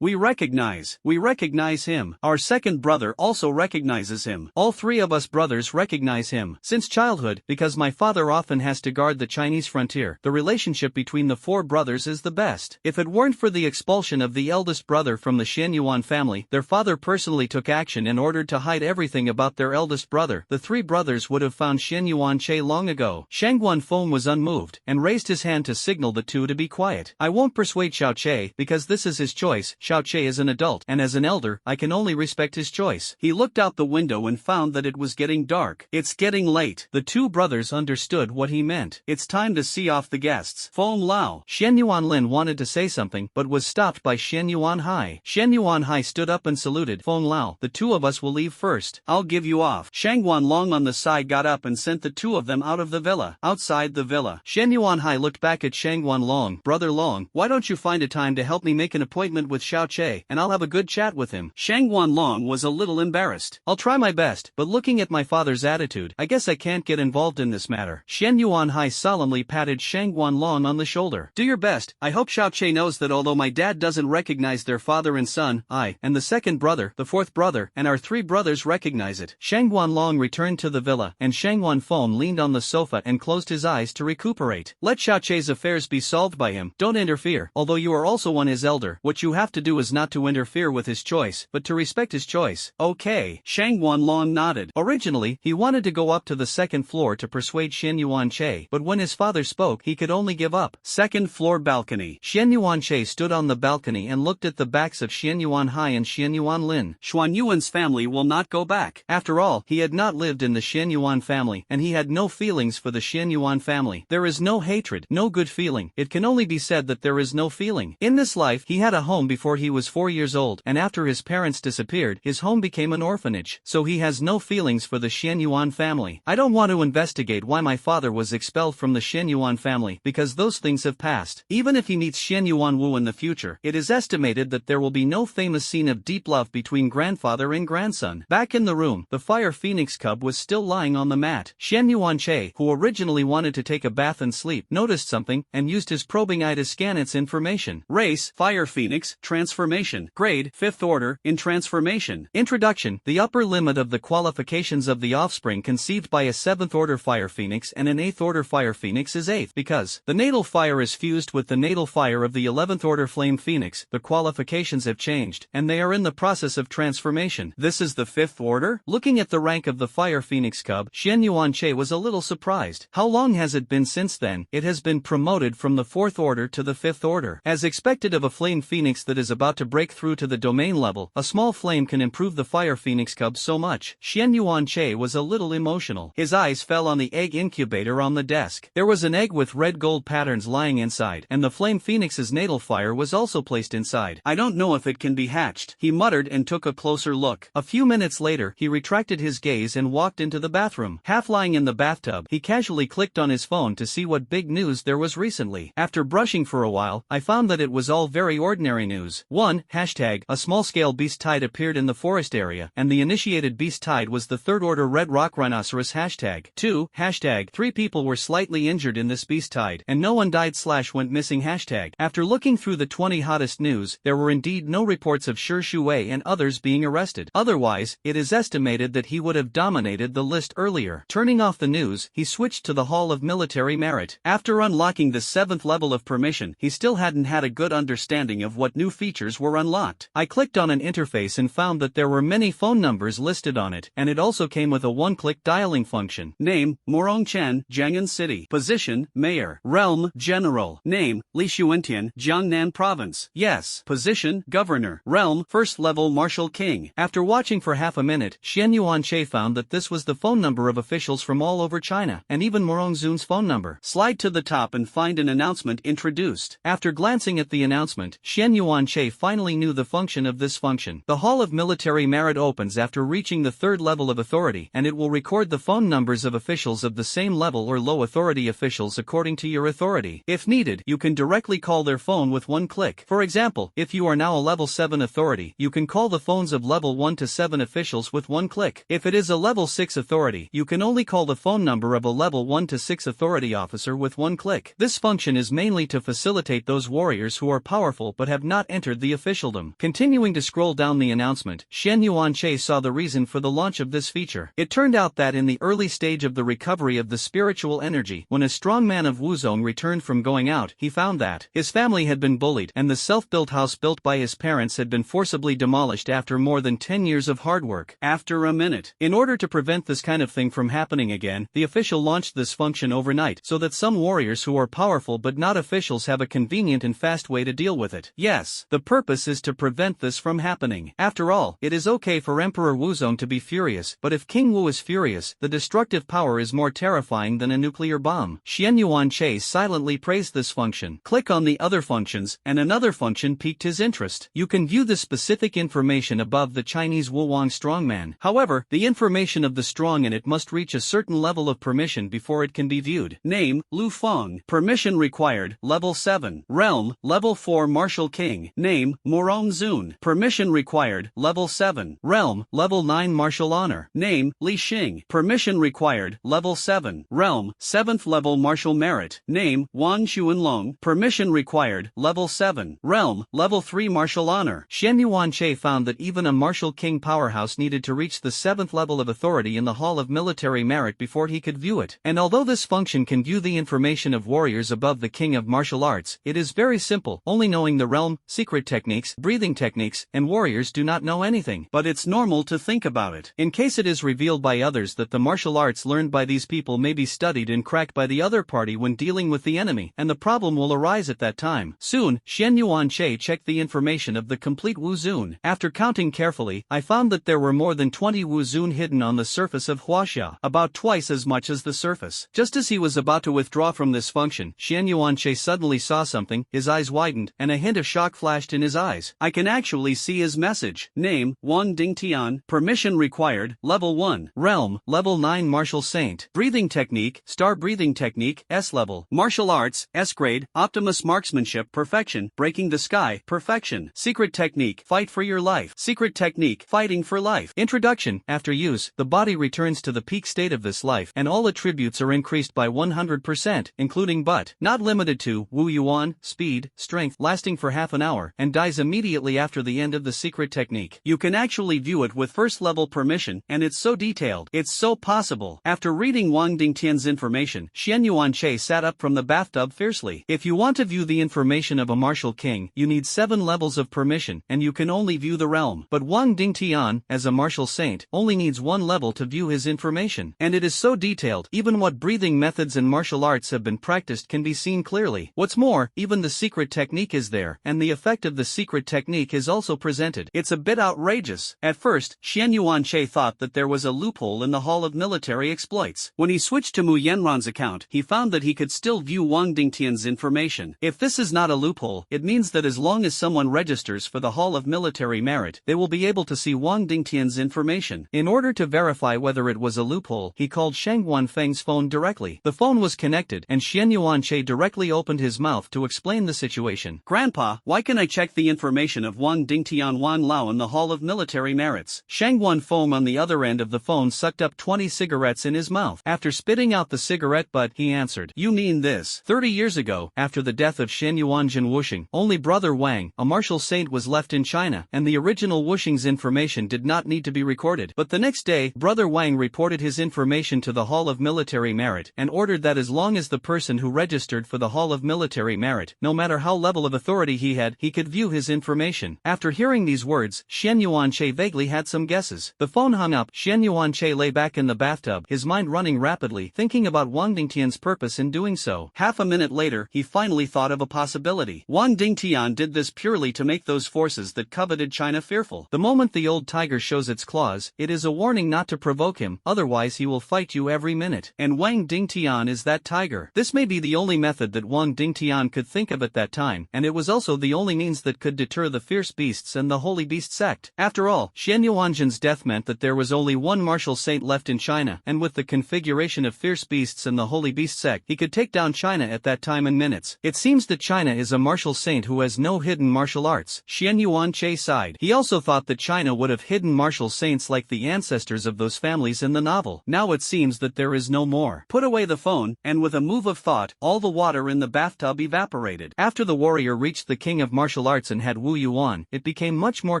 we recognize him. Our second brother also recognizes him. All three of us brothers recognize him. Since childhood, because my father often has to guard the Chinese frontier, the relationship between the four brothers is the best. If it weren't for the expulsion of the eldest brother from the Xian Yuan family, their father personally took action in order to hide everything about their eldest brother. The three brothers would have found Xian Yuanche long ago. Shang Wanfeng was unmoved, and raised his hand to signal the two to be quiet. I won't persuade Xiao Che, because this is his choice. Xiao Che is an adult, and as an elder, I can only respect his choice. He looked out the window and found that it was getting dark. It's getting late. The two brothers understood what he meant. It's time to see off the guests. Feng Lao. Xian Yuanlin wanted to say something, but was stopped by Xian Yuanhai. Xian Yuanhai stood up and saluted. Feng Lao, the two of us will leave first. I'll give you off. Shang Wanlong on the side got up and sent the two of them out of the villa. Outside the villa, Xian Yuanhai looked back at Shang Wanlong. Brother Long, why don't you find a time to help me make an appointment with Xiao Che, and I'll have a good chat with him. Shang Wanlong was a little embarrassed. I'll try my best, but looking at my father's attitude, I guess I can't get involved in this matter. Xian Yuanhai solemnly patted Shang Wanlong on the shoulder. Do your best. I hope Xiao Che knows that although my dad doesn't recognize their father and son, I, and the second brother, the fourth brother, and our three brothers recognize it. Shang Wanlong returned to the villa, and Shang Wanfeng leaned on the sofa and closed his eyes to recuperate. Let Xiao Che's affairs be solved by him. Don't interfere. Although you are also his elder, what you have to do is not to interfere with his choice, but to respect his choice. Okay. Shang Wanlong nodded. Originally, he wanted to go up to the second floor to persuade Xian Yuanche, but when his father spoke, he could only give up. Second floor balcony. Xian Yuanche stood on the balcony and looked at the backs of Xian Yuanhai and Xian Yuanlin. Xuan Yuan's family will not go back. After all, he had not lived in the Xian Yuan family, and he had no feelings for the Xian Yuan family. There is no hatred, no good feeling. It can only be said that there is no feeling. In this life, he had a home before he was 4 years old, and after his parents disappeared, his home became an orphanage, so he has no feelings for the Xian Yuan family. I don't want to investigate why my father was expelled from the Xian Yuan family, because those things have passed. Even if he meets Xian Yuan Wu in the future, it is estimated that there will be no famous scene of deep love between grandfather and grandson. Back in the room, the fire phoenix cub was still lying on the mat. Xian Yuanche, who originally wanted to take a bath and sleep, noticed something, and used his probing eye to scan its information. Race, Fire Phoenix, Transformation. Grade, 5th Order, in Transformation. Introduction. The upper limit of the qualifications of the offspring conceived by a 7th Order Fire Phoenix and an 8th Order Fire Phoenix is 8th, because the natal fire is fused with the natal fire of the 11th Order Flame Phoenix. The qualifications have changed, and they are in the process of transformation. This is the 5th Order? Looking at the rank of the Fire Phoenix cub, Xian Yuanche was a little surprised. How long has it been since then? It has been promoted from the 4th Order to the 5th Order. As expected of a Flame Phoenix that is about to break through to the domain level, a small flame can improve the Fire Phoenix cub so much. Xian Yuanche was a little emotional. His eyes fell on the egg incubator on the desk. There was an egg with red gold patterns lying inside, and the Flame Phoenix's natal fire was also placed inside. I don't know if it can be hatched, he muttered and took a closer look. A few minutes later, he retracted his gaze and walked into the bathroom. Half lying in the bathtub, he casually clicked on his phone to see what big big news there was recently. After brushing for a while, I found that it was all very ordinary news. 1. Hashtag, a small-scale beast tide appeared in the forest area, and the initiated beast tide was the third-order red rock rhinoceros. Hashtag. 2. Hashtag, 3 people were slightly injured in this beast tide, and no one died/went missing. Hashtag. After looking through the 20 hottest news, there were indeed no reports of Shi Shuwei and others being arrested. Otherwise, it is estimated that he would have dominated the list earlier. Turning off the news, he switched to the Hall of Military Merit. After unlocking the 7th level of permission, he still hadn't had a good understanding of what new features were unlocked. I clicked on an interface and found that there were many phone numbers listed on it, and it also came with a one-click dialing function. Name, Morongchen, Jiang'an City. Position, Mayor. Realm, General. Name, Li Xuantian, Jiangnan Province. Yes. Position, Governor. Realm, First Level Martial King. After watching for half a minute, Xian Yuanche found that this was the phone number of officials from all over China, and even Morongzun's phone number. Slide to the top and find an announcement introduced. After glancing at the announcement, Xian Yuanche finally knew the function of this function. The Hall of Military Merit opens after reaching the 3rd level of authority, and it will record the phone numbers of officials of the same level or low authority officials according to your authority. If needed, you can directly call their phone with one click. For example, if you are now a level 7 authority, you can call the phones of level 1 to 7 officials with one click. If it is a level 6 authority, you can only call the phone number of a level 1 to 6 authority officer with one click. This function is mainly to facilitate those warriors who are powerful but have not entered the officialdom. Continuing to scroll down the announcement, Xian Yuanche saw the reason for the launch of this feature. It turned out that in the early stage of the recovery of the spiritual energy, when a strong man of Wuzong returned from going out, he found that his family had been bullied and the self-built house built by his parents had been forcibly demolished after more than 10 years of hard work. After a minute, in order to prevent this kind of thing from happening again, the official launched this function overnight so that some warriors who are powerful but not officials have a convenient and fast way to deal with it. Yes, the purpose is to prevent this from happening. After all, it is okay for Emperor Wuzong to be furious, but if King Wu is furious, the destructive power is more terrifying than a nuclear bomb. Xian Yuanche silently praised this function. Click on the other functions, and another function piqued his interest. You can view the specific information above the Chinese Wuwang strongman. However, the information of the strong in it must reach a certain level of permission before it can be viewed. Name, Lu Feng. Permission required, level 7. Realm, level 4 Martial King. Name, Morongzun. Permission required, level 7. Realm, level 9 Martial Honor. Name, Li Xing. Permission required, level 7. Realm, 7th level Martial Merit. Name, Wan Xuanlong. Permission required, level 7. Realm, level 3 Martial Honor. Xian Yuanche found that even a Martial King powerhouse needed to reach the 7th level of authority in the Hall of Military Merit before he could view it. And although this function can view the information of warriors above the King of Martial Arts, it is very simple, only knowing the realm, secret techniques, breathing techniques, and warriors do not know anything. But it's normal to think about it. In case it is revealed by others that the martial arts learned by these people may be studied and cracked by the other party when dealing with the enemy, and the problem will arise at that time. Soon, Xian Yuanche checked the information of the complete Wuzun. After counting carefully, I found that there were more than 20 Wuzun hidden on the surface of Huaxia, about twice as much as the surface. Just as he was about to withdraw from this function, Xian Yuanche suddenly saw something, his eyes widened, and a hint of shock flashed in his eyes. I can actually see his message. Name, Wang Dingtian. Permission required, level 1. Realm, level 9 Martial Saint. Breathing technique, Star Breathing Technique, S level. Martial Arts, S grade, Optimus Marksmanship, Perfection. Breaking the Sky, Perfection. Secret Technique, Fight for Your Life. Secret Technique, Fighting for Life. Introduction. After use, the body returns to the peak state of this life, and all attributes are increased by 100%, including but not limited to Wu Yuan, Speed, Strength, lasting for half an hour, and dies immediately after the end of the secret technique. You can actually view it with first level permission, and it's so detailed, it's so possible. After reading Wang Dingtian's information, Xian Yuanche sat up from the bathtub fiercely. If you want to view the information of a martial king, you need 7 levels of permission, and you can only view the realm. But Wang Dingtian, as a martial saint, only needs 1 level to view his information. And it is so detailed, even what breathing methods and martial arts have been practiced can be seen clearly. What's more, even the secret technique is there, and the effect of the secret technique is also presented. It's a bit outrageous. At first, Xian Yuanche thought that there was a loophole in the Hall of Military Exploits. When he switched to Mu Yanran's account, he found that he could still view Wang Dingtian's information. If this is not a loophole, it means that as long as someone registers for the Hall of Military Merit, they will be able to see Wang Dingtian's information. In order to verify whether it was a loophole, he called Sheng Wanfeng's phone directly. The phone was connected unexpected, and Xian Yuanche directly opened his mouth to explain the situation. "Grandpa, why can I check the information of Wang Dingtian Wan Lao in the Hall of Military Merits?" Shang Wan Feng on the other end of the phone sucked up 20 cigarettes in his mouth. After spitting out the cigarette butt, he answered, "You mean this? 30 years ago, after the death of Shen Yuanjin Wuxing, only brother Wang, a martial saint, was left in China, and the original Wuxing's information did not need to be recorded. But the next day, brother Wang reported his information to the Hall of Military Merit, and ordered that as long as the person who registered for the Hall of Military Merit, no matter how level of authority he had, he could view his information." After hearing these words, Xian Yuanche vaguely had some guesses. The phone hung up. Xian Yuanche lay back in the bathtub, his mind running rapidly, thinking about Wang Dingtian's purpose in doing so. Half a minute later, he finally thought of a possibility. Wang Dingtian did this purely to make those forces that coveted China fearful. The moment the old tiger shows its claws, it is a warning not to provoke him, otherwise he will fight you every minute. And Wang Dingtian is that tiger. This may be the only method that Wang Dingtian could think of at that time, and it was also the only means that could deter the fierce beasts and the holy beast sect. After all, Xian Yuanjin's death meant that there was only one martial saint left in China, and with the configuration of fierce beasts and the holy beast sect, he could take down China at that time in minutes. It seems that China is a martial saint who has no hidden martial arts. Xian Yuanche sighed. He also thought that China would have hidden martial saints like the ancestors of those families in the novel. Now it seems that there is no more. Put away the phone, and with a move of thought, all the water in the bathtub evaporated. After the warrior reached the king of martial arts and had Wu Yuan, it became much more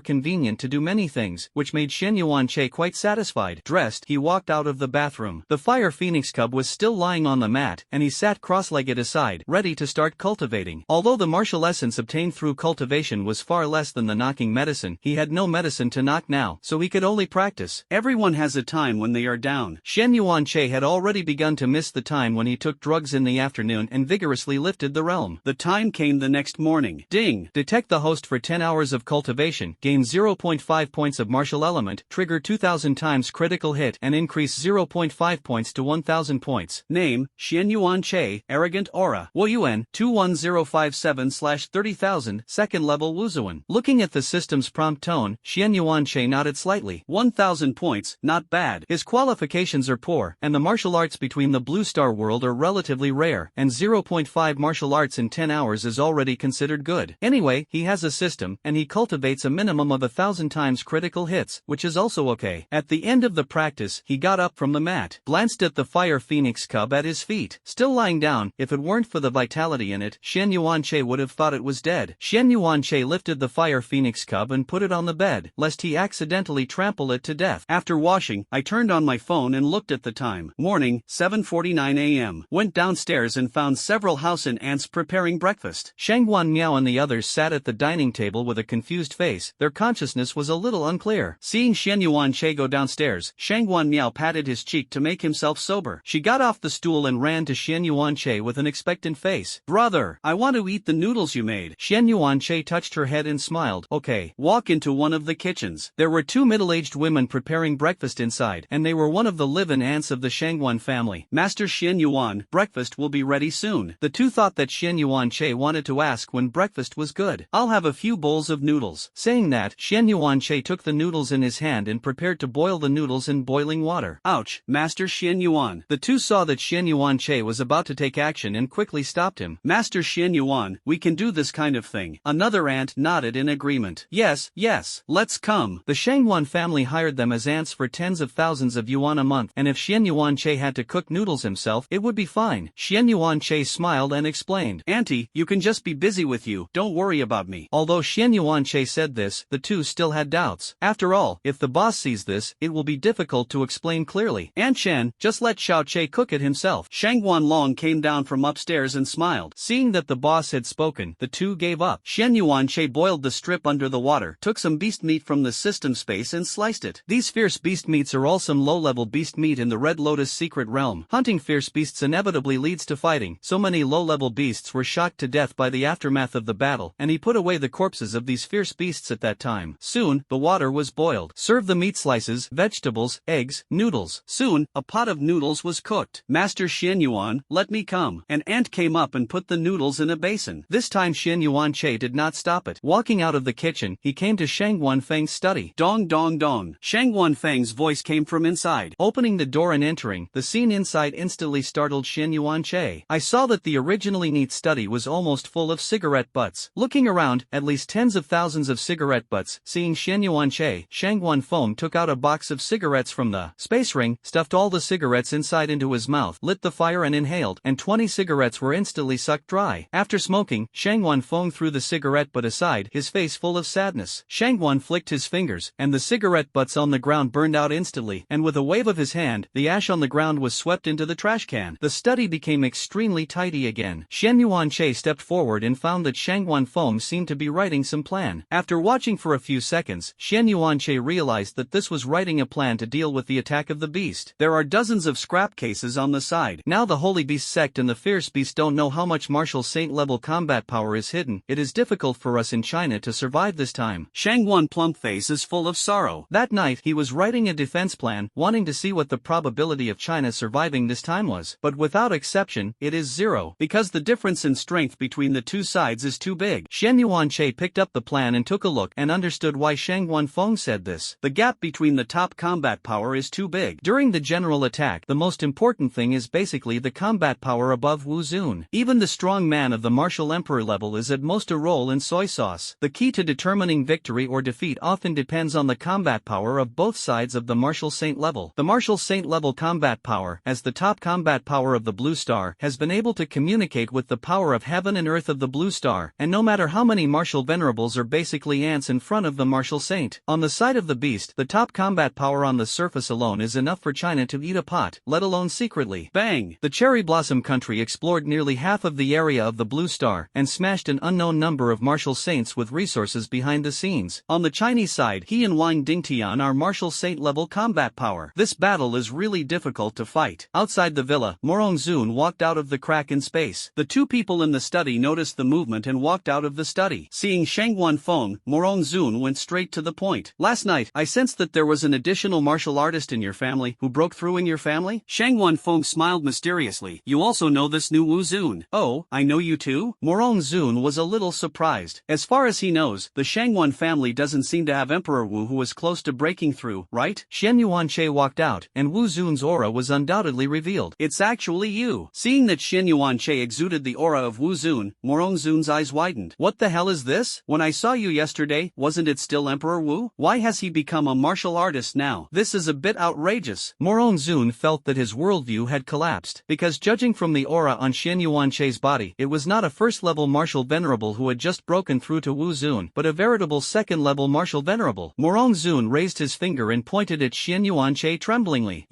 convenient to do many things, which made Xian Yuanche quite satisfied. Dressed, he walked out of the bathroom. The fire phoenix cub was still lying on the mat, and he sat cross-legged aside, ready to start cultivating. Although the martial essence obtained through cultivation was far less than the knocking medicine, he had no medicine to knock now, so he could only practice. Everyone has a time when they are down. Xian Yuanche had already begun to miss the time when he took drugs in the afternoon and vigorously lifted the realm. The time came the next morning. Ding! Detect the host for 10 hours of cultivation, gain 0.5 points of martial element, trigger 2000 times critical hit, and increase 0.5 points to 1000 points. Name, Xian Yuanche, Arrogant Aura. Wu Yuan, 21057/30000, second level Wuzuan. Looking at the system's prompt tone, Xian Yuanche nodded slightly. 1000 points, not bad. His qualifications are poor, and the martial arts between the Blue Star world are relatively rare, and 0.5 martial arts in 10 hours is already considered good. Anyway, he has a system, and he cultivates a minimum of 1000 times critical hits, which is also okay. At the end of the practice, he got up from the mat, glanced at the fire phoenix cub at his feet, still lying down. If it weren't for the vitality in it, Xian Yuanche would have thought it was dead. Xian Yuanche lifted the fire phoenix cub and put it on the bed, lest he accidentally trample it to death. After washing, I turned on my phone and looked at the time. Morning, 7:49 a.m. Went downstairs and found several house and ants preparing breakfast. Shangguan Miao and the others sat at the dining table with a confused face. Their consciousness was a little unclear. Seeing Xian Yuanche go downstairs, Shangguan Miao patted his cheek to make himself sober. She got off the stool and ran to Xian Yuanche with an expectant face. "Brother, I want to eat the noodles you made." Xian Yuanche touched her head and smiled. "Okay, walk into one of the kitchens." There were two middle-aged women preparing breakfast inside, and they were one of the live-in aunts of the Shangguan family. "Master Xian Yuan, breakfast will be ready soon." The two thought that Xian Yuanche wanted to ask when breakfast was good. "I'll have a few bowls of noodles." Saying that, Xian Yuanche took the noodles in his hand and prepared to boil the noodles in boiling water. "Ouch, Master Xian Yuan." The two saw that Xian Yuanche was about to take action and quickly stopped him. "Master Xian Yuan, we can do this kind of thing." Another aunt nodded in agreement. Yes, let's come." The Shangguan family hired them as ants for tens of thousands of yuan a month, and if Xian Yuanche had to cook noodles himself, it would be fine. Xian Yuanche smiled and explained, "Auntie, you can just be busy with you, don't worry about me." Although Xian Yuanche said this, the two still had doubts. After all, if the boss sees this, it will be difficult to explain clearly. "Aunt Shen, just let Xiao Che cook it himself." Shangguan Long came down from upstairs and smiled. Seeing that the boss had spoken, the two gave up. Xian Yuanche boiled the strip under the water, took some beast meat from the system space and sliced it. These fierce beast meats are all some low-level beast meat in the Red Lotus secret realm. Hunting fierce beasts inevitably leads to fighting. So many low-level beasts were shot to death by the aftermath of the battle, and he put away the corpses of these fierce beasts at that time. Soon, the water was boiled. Serve the meat slices, vegetables, eggs, noodles. Soon, a pot of noodles was cooked. "Master Xian Yuan, let me come." An ant came up and put the noodles in a basin. This time Xian Yuanche did not stop it. Walking out of the kitchen, he came to Shangguan Feng's study. "Dong dong dong." Shangguan Feng's voice came from inside. Opening the door and entering, the scene inside instantly startled Shen Yuanche. I saw that the originally neat study was almost full of cigarette butts. Looking around, at least tens of thousands of cigarette butts, seeing Shen Yuanche, Shang Guanfeng took out a box of cigarettes from the space ring, stuffed all the cigarettes inside into his mouth, lit the fire and inhaled, and 20 cigarettes were instantly sucked dry. After smoking, Shang Guanfeng threw the cigarette butt aside, his face full of sadness. Shang Guan flicked his fingers, and the cigarette butts on the ground burned out instantly, and with a wave of his hand, the ash on the ground was swept into the trash can. The study became extremely tidy again. Shen Yuanche stepped forward and found that Shang Guanfeng seemed to be writing some plan. After watching for a few seconds, Shen Yuanche realized that this was writing a plan to deal with the attack of the beast. There are dozens of scrap cases on the side. Now the Holy Beast sect and the Fierce Beast don't know how much martial saint level combat power is hidden. It is difficult for us in China to survive this time. Shang Guan plump face is full of sorrow. That night he was writing a defense plan, wanting to see what the probability of China surviving this time was. But without exception, it is 0, because the difference in strength between the two sides is too big. Shen Yuanche picked up the plan and took a look and understood why Shang Guanfeng said this. The gap between the top combat power is too big. During the general attack, the most important thing is basically the combat power above Wu Zun. Even the strong man of the martial emperor level is at most a roll in soy sauce. The key to determining victory or defeat often depends on the combat power of both sides of the martial saint level. The martial saint level combat power, as the top combat power of the blue star, has been able to communicate with the power of heaven and earth of the blue star, and no matter how many martial venerables are basically ants in front of the martial saint. On the side of the beast, the top combat power on the surface alone is enough for China to eat a pot, let alone secretly. Bang! The Cherry Blossom country explored nearly half of the area of the blue star, and smashed an unknown number of martial saints with resources behind the scenes. On the Chinese side, he and Wang Dingtian are martial saint level combat power. This battle is really difficult to fight. Outside the villa, Morong Zun walked out of the crack in space. The two people in the study noticed the movement and walked out of the study. Seeing Shang Guanfeng, Morong Zun went straight to the point. Last night, I sensed that there was an additional martial artist in your family who broke through in your family? Shang Guanfeng smiled mysteriously. You also know this new Wu Zun. Oh, I know you too? Morong Zun was a little surprised. As far as he knows, the Shangwan family doesn't seem to have Emperor Wu who was close to breaking through, right? Shen Yuanche walked out, and Wu Zun's aura was undoubtedly revealed. It's actually you. Seeing that Shen Yuanche exuded the aura of Wu Zun, Morong Zun's eyes widened. What the hell is this? When I saw you yesterday, wasn't it still Emperor Wu? Why has he become a martial artist now? This is a bit outrageous. Morong Zun felt that his worldview had collapsed, because judging from the aura on Shen Yuanche's body, it was not a first-level martial venerable who had just broken through to Wu Zun, but a veritable second-level martial venerable. Morong Zun raised his finger and pointed at Shen Yuanche tremblingly.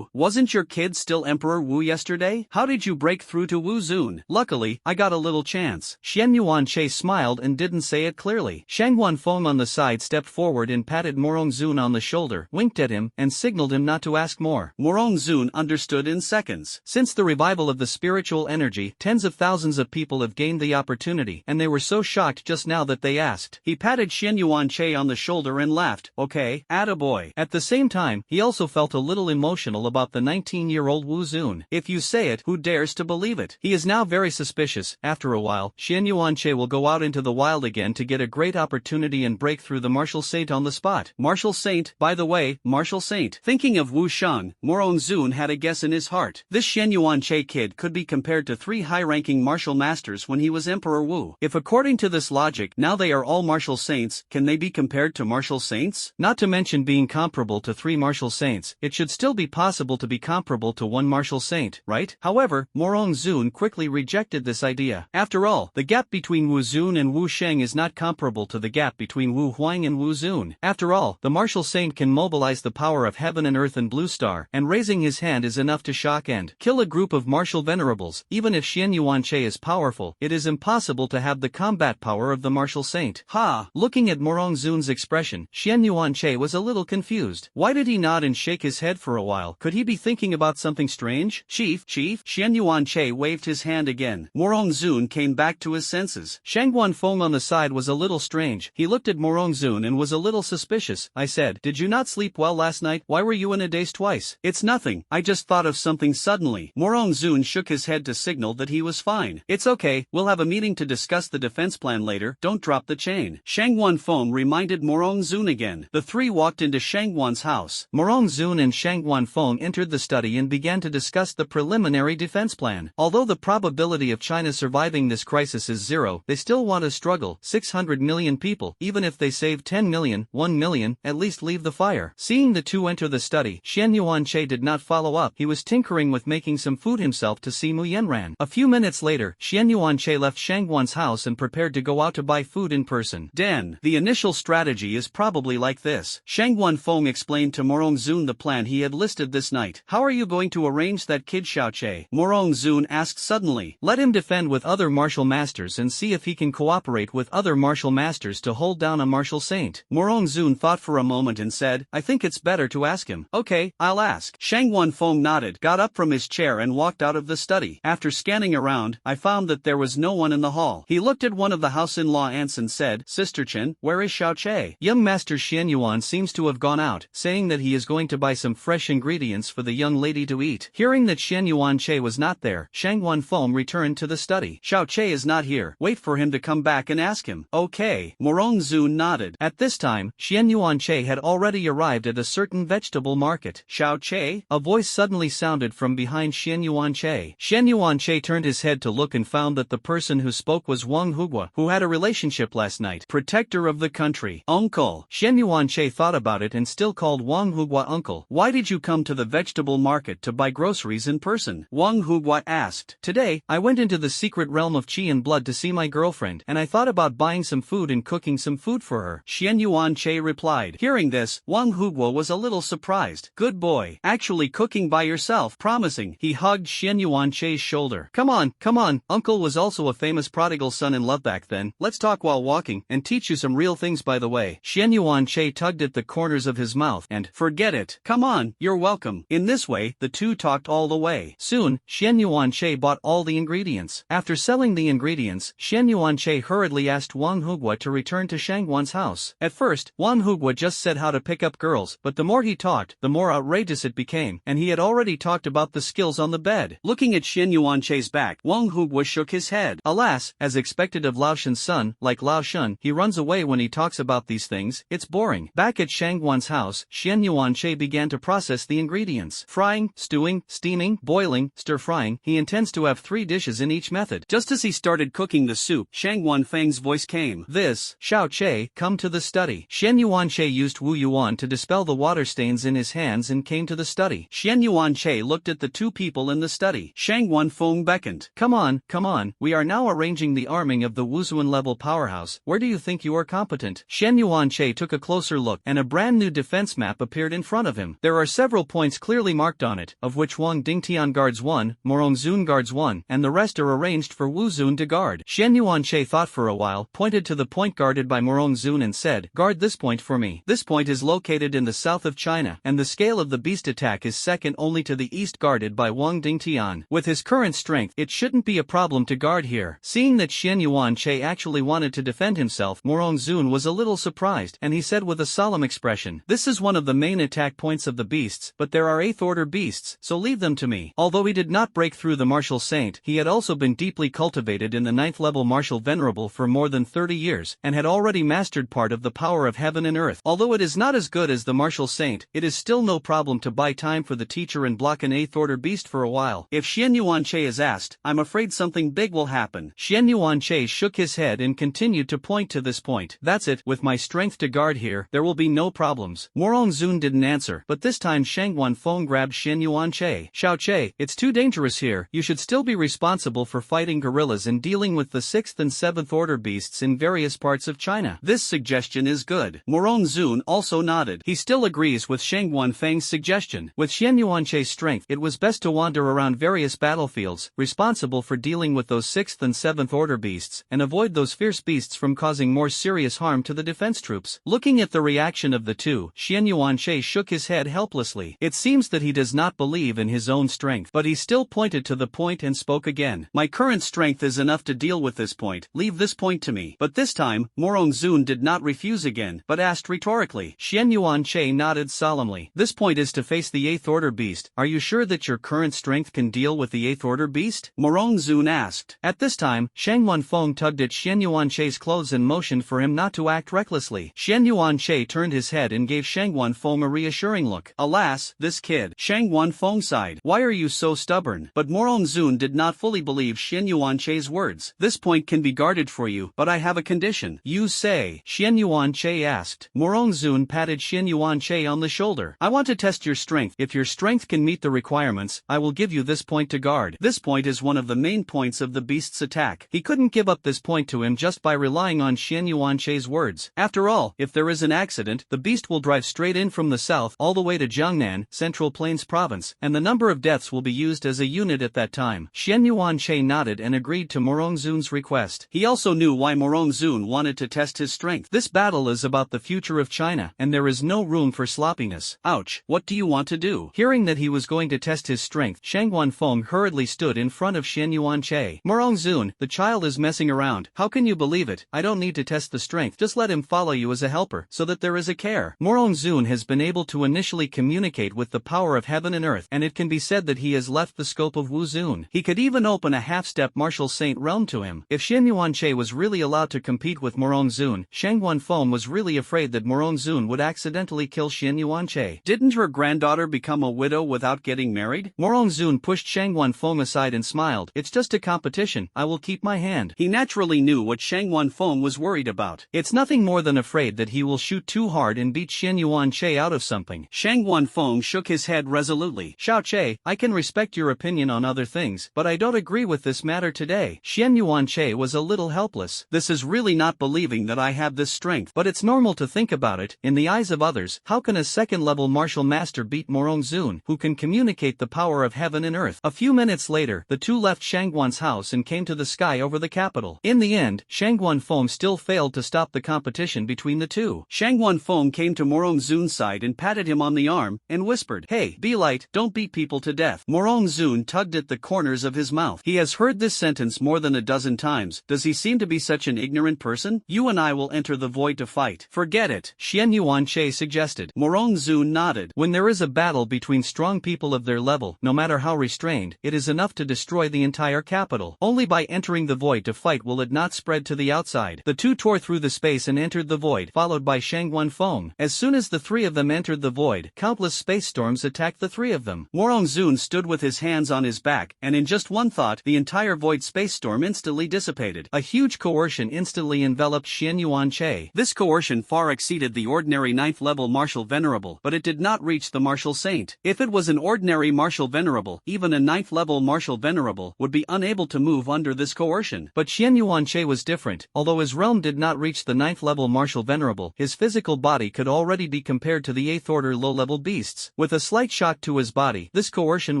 Wasn't your kid still Emperor Wu yesterday? How did you break through to Wu Zun? Luckily, I got a little chance. Shen Yuanche smiled and didn't say it clearly. Shang Guanfeng on the side stepped forward and patted Morong Zun on the shoulder, winked at him, and signaled him not to ask more. Morong Zun understood in seconds. Since the revival of the spiritual energy, tens of thousands of people have gained the opportunity, and they were so shocked just now that they asked. He patted Shen Yuanche on the shoulder and laughed. Okay, attaboy. At the same time, he also felt a little emotional about the 19-year-old Wu Zun. If you say it, who dares to believe it? He is now very suspicious. After a while, Shen Yuanche will go out into the wild again to get a great opportunity and break through the martial saint on the spot. Martial saint, by the way, martial saint. Thinking of Wu Shang, Morong Zun had a guess in his heart. This Shen Yuanche kid could be compared to 3 high-ranking martial masters when he was Emperor Wu. If according to this logic, now they are all martial saints, can they be compared to martial saints? Not to mention being comparable to 3 martial saints, it should still be possible to be comparable to 1 martial saint, right? However, Morong Zun quickly rejected this idea. After all, the gap between Wu Zun and Wu Sheng is not comparable to the gap between Wu Huang and Wu Zun. After all, the martial saint can mobilize the power of heaven and earth and blue star, and raising his hand is enough to shock and kill a group of martial venerables. Even if Shen Yuanche is powerful, it is impossible to have the combat power of the martial saint. Ha! Looking at Morong Zun's expression, Shen Yuanche was a little confused. Why did he nod and shake his head for a while? Could he be thinking about something strange? Chief, Shen Yuanche waved his hand again. Morong Zun came back to his senses. Shang Guanfeng on the side was a little strange. He looked at Morong Zun and was a little suspicious. I said, did you not sleep well last night? Why were you in a daze twice? It's nothing. I just thought of something suddenly. Morong Zun shook his head to signal that he was fine. It's okay, we'll have a meeting to discuss the defense plan later. Don't drop the chain. Shang Guanfeng reminded Morong Zun again. The 3 walked into Shang Guan's house. Morong Zun and Shang Guanfeng entered the study and began to discuss discussed the preliminary defense plan. Although the probability of China surviving this crisis is 0, they still want to struggle. 600 million people, even if they save 10 million, 1 million, at least leave the fire. Seeing the two enter the study, Xian Yuanche did not follow up. He was tinkering with making some food himself to see Mu Yanran. A few minutes later, Xian Yuanche left Shangguan's house and prepared to go out to buy food in person. Den. The initial strategy is probably like this. Shangguan Feng explained to Morongzun the plan he had listed this night. How are you going to arrange that kid Xiaoche? Morongzun asked suddenly. Let him defend with other martial masters and see if he can cooperate with other martial masters to hold down a martial saint. Morongzun thought for a moment and said, I think it's better to ask him. Okay, I'll ask. Shangguan Feng nodded, got up from his chair and walked out of the study. After scanning around, I found that there was no one in the hall. He looked at one of the house-in-law aunts and said, Sister Chen, where is Xiaoche? Young Master Xian Yuan seems to have gone out, saying that he is going to buy some fresh ingredients for the young lady to eat. Hearing that Xian Yuanche was not there, Shangguan Feng returned to the study. Xiaoche is not here. Wait for him to come back and ask him. Okay. Morongzun nodded. At this time, Xian Yuanche had already arrived at a certain vegetable market. Xiaoche? A voice suddenly sounded from behind Xian Yuanche. Xian Yuanche turned his head to look and found that the person who spoke was Wang Hugua, who had a relationship last night. Protector of the country. Uncle. Xian Yuanche thought about it and still called Wang Hugua uncle. Why did you come to the vegetable market to buy groceries in person? Wang Hugua asked. Today, I went into the secret realm of Qi and blood to see my girlfriend, and I thought about buying some food and cooking some food for her. Xian Yuanche replied. Hearing this, Wang Hugua was a little surprised. Good boy. Actually cooking by yourself. Promising. He hugged Xian Yuanche's shoulder. Come on, come on. Uncle was also a famous prodigal son in love back then. Let's talk while walking, and teach you some real things by the way. Xian Yuanche tugged at the corners of his mouth and, forget it. Come on, you're welcome. In this way, the two talked all the way. Soon, Xian Yuanche bought all the ingredients. After selling the ingredients, Xian Yuanche hurriedly asked Wang Hugua to return to Shangguan's house. At first, Wang Hugua just said how to pick up girls, but the more he talked, the more outrageous it became, and he had already talked about the skills on the bed. Looking at Xian Yuanche's back, Wang Hugua shook his head. Alas, as expected of Lao Shen's son, like Lao Shen, he runs away when he talks about these things. It's boring. Back at Shangguan's house, Xian Yuanche began to process the ingredients. Frying, stewing, steaming, boiling, stir-frying. He intends to have 3 dishes in each method. Just as he started cooking the soup, Shangguan Feng's voice came. This, Xiaoche, come to the study. Xian Yuanche used Wu Yuan to dispel the water stains in his hands and came to the study. Xian Yuanche looked at the 2 people in the study. Shangguan Feng beckoned. Come on, we are now arranging the arming of the Wuzuan level powerhouse. Where do you think you are competent? Xian Yuanche took a closer look, and a brand new defense map appeared in front of him. There are several points clearly marked on it, of which Wang Dingtian guards 1, Morongzun guards 1, and the rest are arranged for Wuzun to guard. Xian Yuanche thought for a while, pointed to the point guarded by Morongzun and said, guard this point for me. This point is located in the south of China, and the scale of the beast attack is second only to the east guarded by Wang Dingtian. With his current strength, it shouldn't be a problem to guard here. Seeing that Xian Yuanche actually wanted to defend himself, Morongzun was a little surprised, and he said with a solemn expression, this is one of the main attack points of the beasts, but there are 8th order beasts, so leave them to me. Although he did not break through the martial saint, he had also been deeply cultivated in the 9th level martial venerable for more than 30 years, and had already mastered part of the power of heaven and earth. Although it is not as good as the martial saint, it is still no problem to buy time for the teacher and block an 8th order beast for a while. If Xian Yuanche is asked, I'm afraid something big will happen. Xian Yuanche shook his head and continued to point to this point. That's it, with my strength to guard here, there will be no problems. Morongzun didn't answer, but this time Shangguan Feng grabbed Xian Yuanche. Xiaoche, it's too dangerous here. You should still be responsible for fighting guerrillas and dealing with the 6th and 7th order beasts in various parts of China. This suggestion is good. Morongzun also nodded. He still agrees with Shangguan Feng's suggestion. With Xian Yuanche's strength, it was best to wander around various battlefields, responsible for dealing with those 6th and 7th order beasts, and avoid those fierce beasts from causing more serious harm to the defense troops. Looking at the reaction of the two, Xian Yuanche shook his head helplessly. It seems that he does not believe in his own strength, but he still pointed to the point and spoke again. My current strength is enough to deal with this point. Leave this point to me. But this time, Morongzun did not refuse again, but asked rhetorically. Xian Yuanche nodded solemnly. This point is to face the 8th order beast. Are you sure that your current strength can deal with the 8th order beast? Morongzun asked. At this time, Shangguan Feng tugged at Xian Yuanche's clothes and motioned for him not to act recklessly. Xian Yuanche turned his head and gave Shangguan Feng a reassuring look. Alas, this kid. Shangguan Feng sighed. replied. Why are you so stubborn? But Morongzun did not fully believe Xian Yuanche's words. This point can be guarded for you, but I have a condition. You say, Xian Yuanche asked. Morongzun patted Xian Yuanche on the shoulder. I want to test your strength. If your strength can meet the requirements, I will give you this point to guard. This point is one of the main points of the beast's attack. He couldn't give up this point to him just by relying on Xian Yuanche's words. After all, if there is an accident, the beast will drive straight in from the south all the way to Jiangnan, Central Plains Province, and the number of deaths will be used as a unit at that time. Xian Yuanche nodded and agreed to Morongzun's request. He also knew why Morongzun wanted to test his strength. This battle is about the future of China, and there is no room for sloppiness. Ouch, what do you want to do? Hearing that he was going to test his strength, Shang Guanfeng hurriedly stood in front of Xian Yuanche. Morongzun, the child is messing around. How can you believe it? I don't need to test the strength, just let him follow you as a helper, so that there is a care. Morongzun has been able to initially communicate with the power of heaven and earth, and it can be said that he has left the scope of Wu Zun. He could even open a half-step martial saint realm to him. If Xian Yuanche was really allowed to compete with Morongzun, Shang Guanfeng was really afraid that Morongzun would accidentally kill Xian Yuanche. Didn't her granddaughter become a widow without getting married? Morongzun pushed Shang Guanfeng aside and smiled. It's just a competition, I will keep my hand. He naturally knew what Shang Guanfeng was worried about. It's nothing more than afraid that he will shoot too hard and beat Xian Yuanche out of something. Shang Guanfeng shook his head resolutely. Xiao Che, I can respect your opinion on other things, but I don't agree with this matter today. Xian Yuanche was a little helpless. This is really not believing that I have this strength, but it's normal to think about it. In the eyes of others, how can a second-level martial master beat Morongzun, who can communicate the power of heaven and earth? A few minutes later, the two left Shangguan's house and came to the sky over the capital. In the end, Shang Guanfeng still failed to stop the competition between the two. Shang Guanfeng came to Morongzun's side and patted him on the arm, and whispered, Hey, be light, don't beat people to death. Morongzun tugged at the corners of his mouth. He has heard this sentence more than a dozen times. Does he seem to be such an ignorant person? You and I will enter the void to fight. Forget it, Xian Yuanche suggested. Morongzun nodded. When there is a battle between strong people of their level, no matter how restrained, it is enough to destroy the entire capital. Only by entering the void to fight will it not spread to the outside. The two tore through the space and entered the void, followed by Shang Guanfeng. As soon as the three of them entered the void, countless space storms attacked the three of them. Morongzun stood with his hands on his back, and in just one thought, the entire void space storm instantly dissipated. A huge coercion instantly enveloped Xian Yuanche. This coercion far exceeded the ordinary 9th level martial venerable, but it did not reach the martial saint. If it was an ordinary martial venerable, even a 9th level martial venerable would be unable to move under this coercion. But Xian Yuanche was different. Although his realm did not reach the 9th level martial venerable, his physical body could already be compared to the 8th order low-level beasts. With a slight shock to his body, this coercion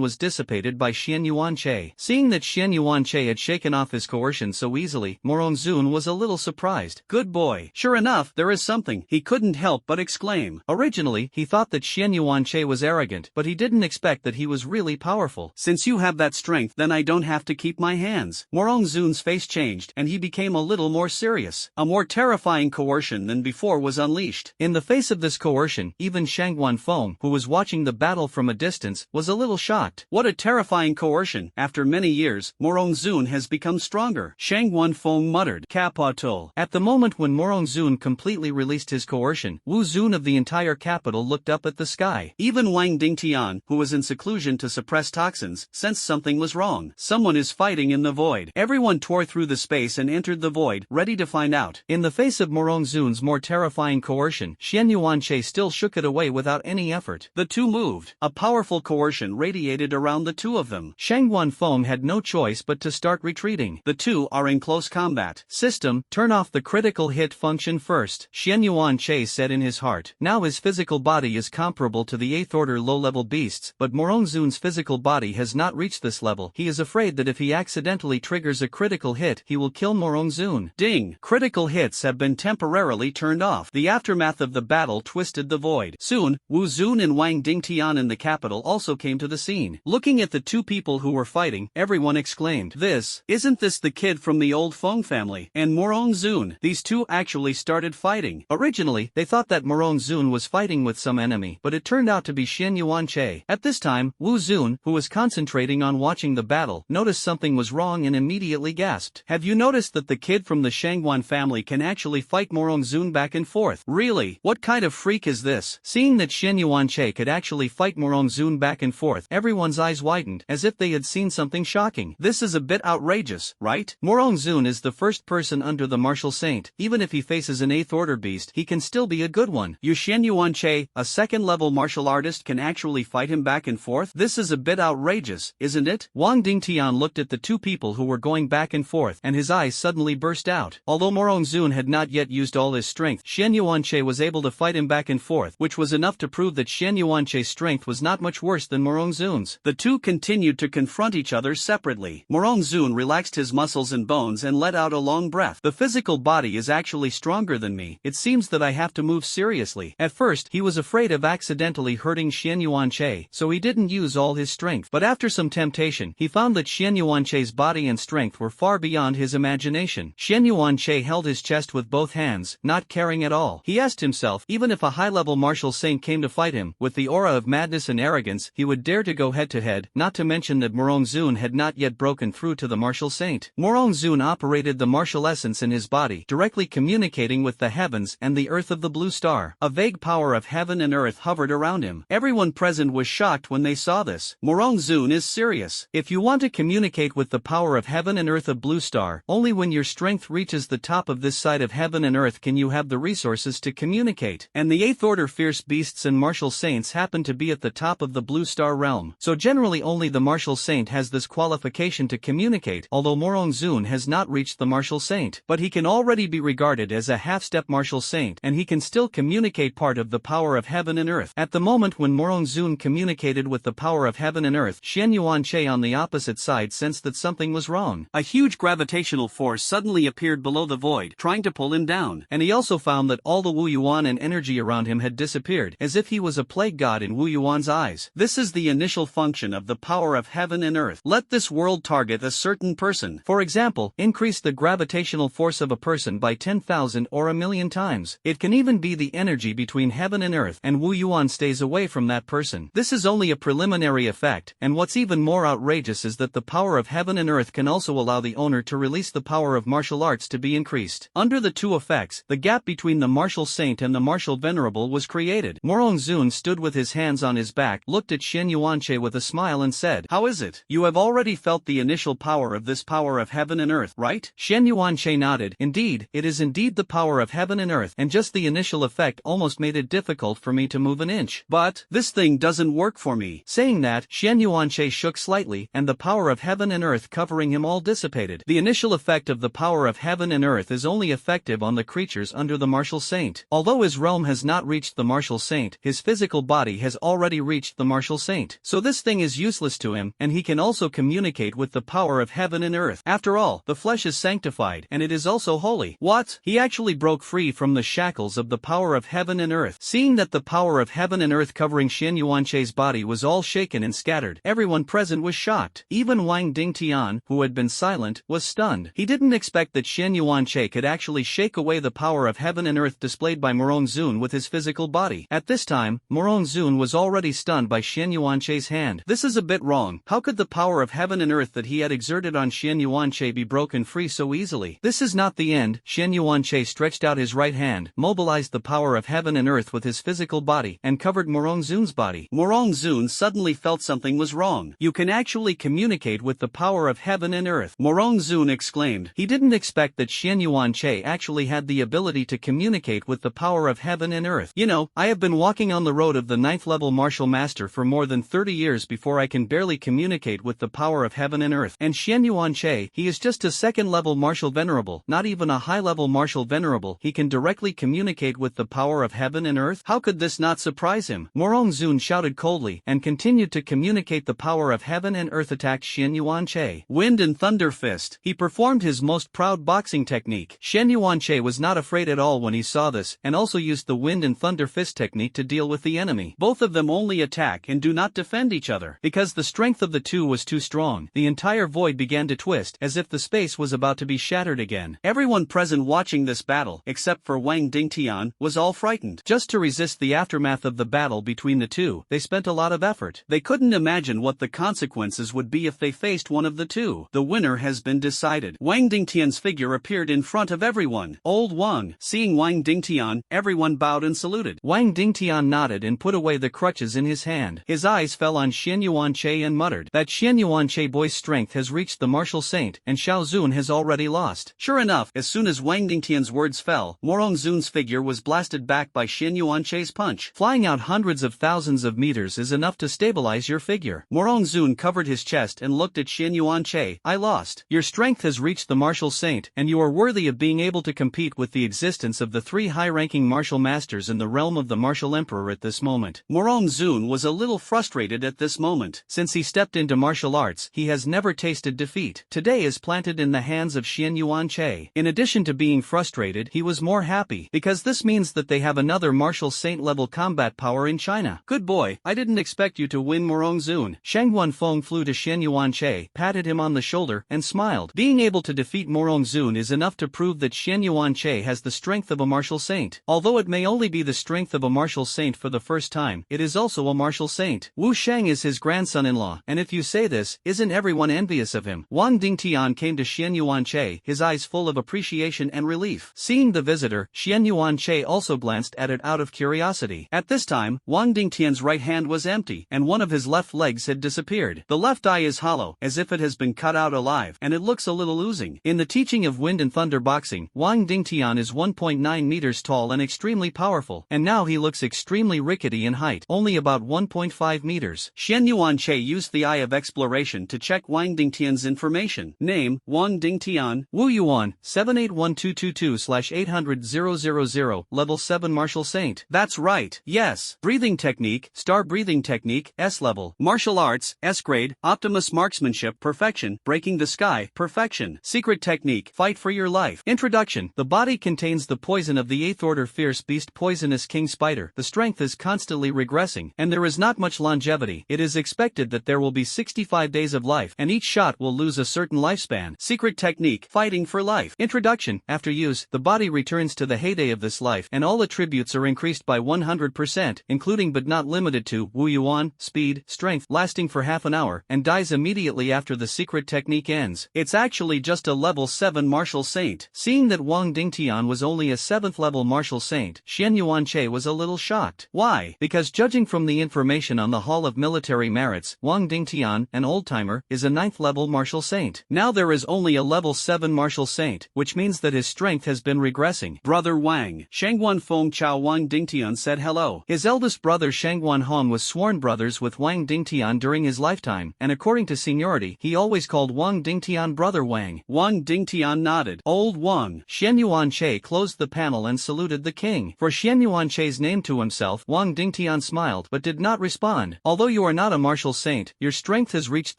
was dissipated by Xian Yuanche. Seeing that Xian Yuanche had shaken off his coercion so easily, Morongzun was a little surprised. Good boy. Sure enough, there is something, he couldn't help but exclaim. Originally, he thought that Xian Yuanche was arrogant, but he didn't expect that he was really powerful. Since you have that strength, then I don't have to keep my hands. Morongzun's face changed, and he became a little more serious. A more terrifying coercion than before was unleashed. In the face of this coercion, even Shang Guanfeng, who was watching the battle from a distance, was a little shocked. What a terrifying coercion! After many years, Morongzun has become stronger. Shang Guanfeng muttered, Kapato. At the moment when Morongzun completely released his coercion, Wu Zun of the entire capital looked up at the sky. Even Wang Dingtian, who was in seclusion to suppress toxins, sensed something was wrong. Someone is fighting in the void. Everyone tore through the space and entered the void, ready to find out. In the face of Morongzun's more terrifying coercion, Xian Yuanche still shook it away without any effort. The two moved. A powerful coercion radiated around the two of them. Shang Guanfeng had no choice but to start retreating. The two are in close combat. System, turn off the critical hit function first, Xian Yuanche said in his heart. Now his physical body is comparable to the 8th order low-level beasts, but Morongzun's physical body has not reached this level. He is afraid that if he accidentally triggers a critical hit, he will kill Morongzun. Ding! Critical hits have been temporarily turned off. The aftermath of the battle twisted the void. Soon, Wu Zun and Wang Dingtian in the capital also came to the scene. Looking at the two people who were fighting, everyone exclaimed, Isn't this the kid from the old Feng family? And Morongzun. These two actually started fighting. Originally, they thought that Morongzun was fighting with some enemy, but it turned out to be Xian Yuanche. At this time, Wu Zun, who was concentrating on watching the battle, noticed something was wrong and immediately gasped. Have you noticed that the kid from the Shangguan family can actually fight Morongzun back and forth? Really? What kind of freak is this? Seeing that Xian Yuanche could actually fight Morongzun back and forth, forth. Everyone's eyes widened, as if they had seen something shocking. This is a bit outrageous, right? Morongzun is the first person under the martial saint. Even if he faces an 8th order beast, he can still be a good one. Yu Xianyuanche, a 2nd-level martial artist, can actually fight him back and forth? This is a bit outrageous, isn't it? Wang Dingtian looked at the two people who were going back and forth, and his eyes suddenly burst out. Although Morongzun had not yet used all his strength, Xianyuanche was able to fight him back and forth, which was enough to prove that Xianyuanche's strength was not much worse than Morongzun's. The two continued to confront each other separately. Morongzun relaxed his muscles and bones and let out a long breath. The physical body is actually stronger than me. It seems that I have to move seriously. At first, he was afraid of accidentally hurting Xianyuanche, so he didn't use all his strength. But after some temptation, he found that Xianyuanche's body and strength were far beyond his imagination. Xianyuanche held his chest with both hands, not caring at all. He asked himself, even if a high-level martial saint came to fight him, with the aura of madness and arrogance, he would dare to go head-to-head, not to mention that Morongzun had not yet broken through to the martial saint. Morongzun operated the martial essence in his body, directly communicating with the heavens and the earth of the blue star. A vague power of heaven and earth hovered around him. Everyone present was shocked when they saw this. Morongzun is serious. If you want to communicate with the power of heaven and earth of blue star, only when your strength reaches the top of this side of heaven and earth can you have the resources to communicate. And the 8th order fierce beasts and martial saints happen to be at the top of the blue star realm. So generally only the martial saint has this qualification to communicate, although Morongzun has not reached the martial saint. But he can already be regarded as a half-step martial saint, and he can still communicate part of the power of heaven and earth. At the moment when Morongzun communicated with the power of heaven and earth, Xianyuanche on the opposite side sensed that something was wrong. A huge gravitational force suddenly appeared below the void, trying to pull him down. And he also found that all the Wu Yuan and energy around him had disappeared, as if he was a plague god in Wu Yuan's eyes. This is the initial function of the power of heaven and earth. Let this world target a certain person. For example, increase the gravitational force of a person by 10,000 or 1,000,000 times. It can even be the energy between heaven and earth, and Wu Yuan stays away from that person. This is only a preliminary effect, and what's even more outrageous is that the power of heaven and earth can also allow the owner to release the power of martial arts to be increased. Under the two effects, the gap between the martial saint and the martial venerable was created. Morongzun stood with his hands on his back, looked at Xianyuanche with a smile and said, "How is it? You have already felt the initial power of this power of heaven and earth, right?" Xianyuanche nodded. "Indeed, it is indeed the power of heaven and earth, and just the initial effect almost made it difficult for me to move an inch. But this thing doesn't work for me." Saying that, Xianyuanche shook slightly, and the power of heaven and earth covering him all dissipated. The initial effect of the power of heaven and earth is only effective on the creatures under the martial saint. Although his realm has not reached the martial saint, his physical body has already reached the martial saint. So this thing is useless to him, and he can also communicate with the power of heaven and earth. After all, the flesh is sanctified, and it is also holy. What? He actually broke free from the shackles of the power of heaven and earth. Seeing that the power of heaven and earth covering Xianyuanche's body was all shaken and scattered, everyone present was shocked. Even Wang Dingtian, who had been silent, was stunned. He didn't expect that Xianyuanche could actually shake away the power of heaven and earth displayed by Morongzun with his physical body. At this time, Morongzun was already stunned by Xianyuanche's hand. This is a bit wrong. How could the power of heaven and earth that he had exerted on Xianyuanche be broken free so easily? This is not the end. Xianyuanche stretched out his right hand, mobilized the power of heaven and earth with his physical body, and covered Morongzun's body. Morongzun suddenly felt something was wrong. "You can actually communicate with the power of heaven and earth," Morongzun exclaimed. He didn't expect that Xianyuanche actually had the ability to communicate with the power of heaven and earth. "You know, I have been walking on the road of the 9th level martial master for more than 30 years before I can barely communicate with the power of heaven and earth. And Xianyuanche, he is just a 2nd level martial venerable, not even a high level martial venerable. He can directly communicate with the power of heaven and earth? How could this not surprise him?" Morongzun shouted coldly, and continued to communicate the power of heaven and earth. Attacked Xianyuanche. Wind and Thunder Fist. He performed his most proud boxing technique. Xianyuanche was not afraid at all when he saw this, and also used the Wind and Thunder Fist technique to deal with the enemy. Both of them only attack and do not defend each other. Because the strength of the two was too strong, the entire void began to twist, as if the space was about to be shattered again. Everyone present watching this battle, except for Wang Dingtian, was all frightened. Just to resist the aftermath of the battle between the two, they spent a lot of effort. They couldn't imagine what the consequences would be if they faced one of the two. The winner has been decided. Wang Dingtian's figure appeared in front of everyone. Old Wang. Seeing Wang Dingtian, everyone bowed and saluted. Wang Dingtian nodded and put away the crutches in his hand. His eyes fell on Xian Yuanche and muttered, "That Xian Yuanche boy's strength has reached the martial saint, and Xiao Zun has already lost." Sure enough, as soon as Wang Dingtian's words fell, Morong Zun's figure was blasted back by Xian Yuanche's punch. Flying out hundreds of thousands of meters is enough to stabilize your figure. Morong Zun covered his chest and looked at Xian Yuanche. "I lost. Your strength has reached the martial saint, and you are worthy of being able to compete with the existence of the 3 high-ranking martial masters in the realm of the martial emperor at this moment." Morong Zun was a little frustrated at this moment. Since he stepped into martial arts, he has never tasted defeat. Today is planted in the hands of Xian Yuanche. In addition to being frustrated, he was more happy, because this means that they have another martial saint-level combat power in China. "Good boy, I didn't expect you to win, Morong Zun." Shang Guanfeng flew to Xian Yuanche, patted him on the shoulder, and smiled. Being able to defeat Morong Zun is enough to prove that Xian Yuanche has the strength of a martial saint. Although it may only be the strength of a martial saint for the first time, it is also a martial saint. Wu Sheng is his grandson-in-law, and if you say this, isn't everyone envious of him? Wang Dingtian came to Xian Yuanche, his eyes full of appreciation and relief. Seeing the visitor, Xian Yuanche also glanced at it out of curiosity. At this time, Wang Dingtian's right hand was empty, and one of his left legs had disappeared. The left eye is hollow, as if it has been cut out alive, and it looks a little oozing. In the teaching of wind and thunder boxing, Wang Dingtian is 1.9 meters tall and extremely powerful, and now he looks extremely rickety in height, only about 1.5 meters. Xian Yuanche used the eye of exploration to check Wang Dingtian's information. Name, Wang Dingtian. Wu Yuan, 781222/800,000, level 7 martial saint. That's right, yes. Breathing technique, star breathing technique, S level. Martial arts, S grade, Optimus marksmanship, perfection, breaking the sky, perfection. Secret technique, fight for your life. Introduction. The body contains the poison of the 8th order fierce beast poisonous king spider. The strength is constantly regressing, and there is not much longevity. It is expected that there will be 65 days of life, and each shot will lose a certain lifespan. Secret technique, fighting for life. Introduction. After use, the body returns to the heyday of this life, and all attributes are increased by 100%, including but not limited to Wu Yuan, speed, strength, lasting for half an hour, and dies immediately after the secret technique ends. It's actually just a level 7 martial saint. Seeing that Wang Dingtian was only a 7th level martial saint, Xian Yuanche was a little shocked. Why? Because judging from the information on the Hall of Military Merits, Wang Dingtian, an old-timer, is a 9th level martial saint. Now there is only a level 7 martial saint, which means that his strength has been regressing. Brother Wang. Shangguan Feng Chao Wang Dingtian said hello. His eldest brother Shangguan Hong was sworn brothers with Wang Dingtian during his lifetime, and according to seniority, he always called Wang Dingtian brother Wang. Wang Dingtian nodded. Old Wang. Xian Yuanche closed the panel and saluted the king. For Xian Yuanche's name to himself, Wang Dingtian smiled but did not respond. Although you are not a martial saint, your strength has reached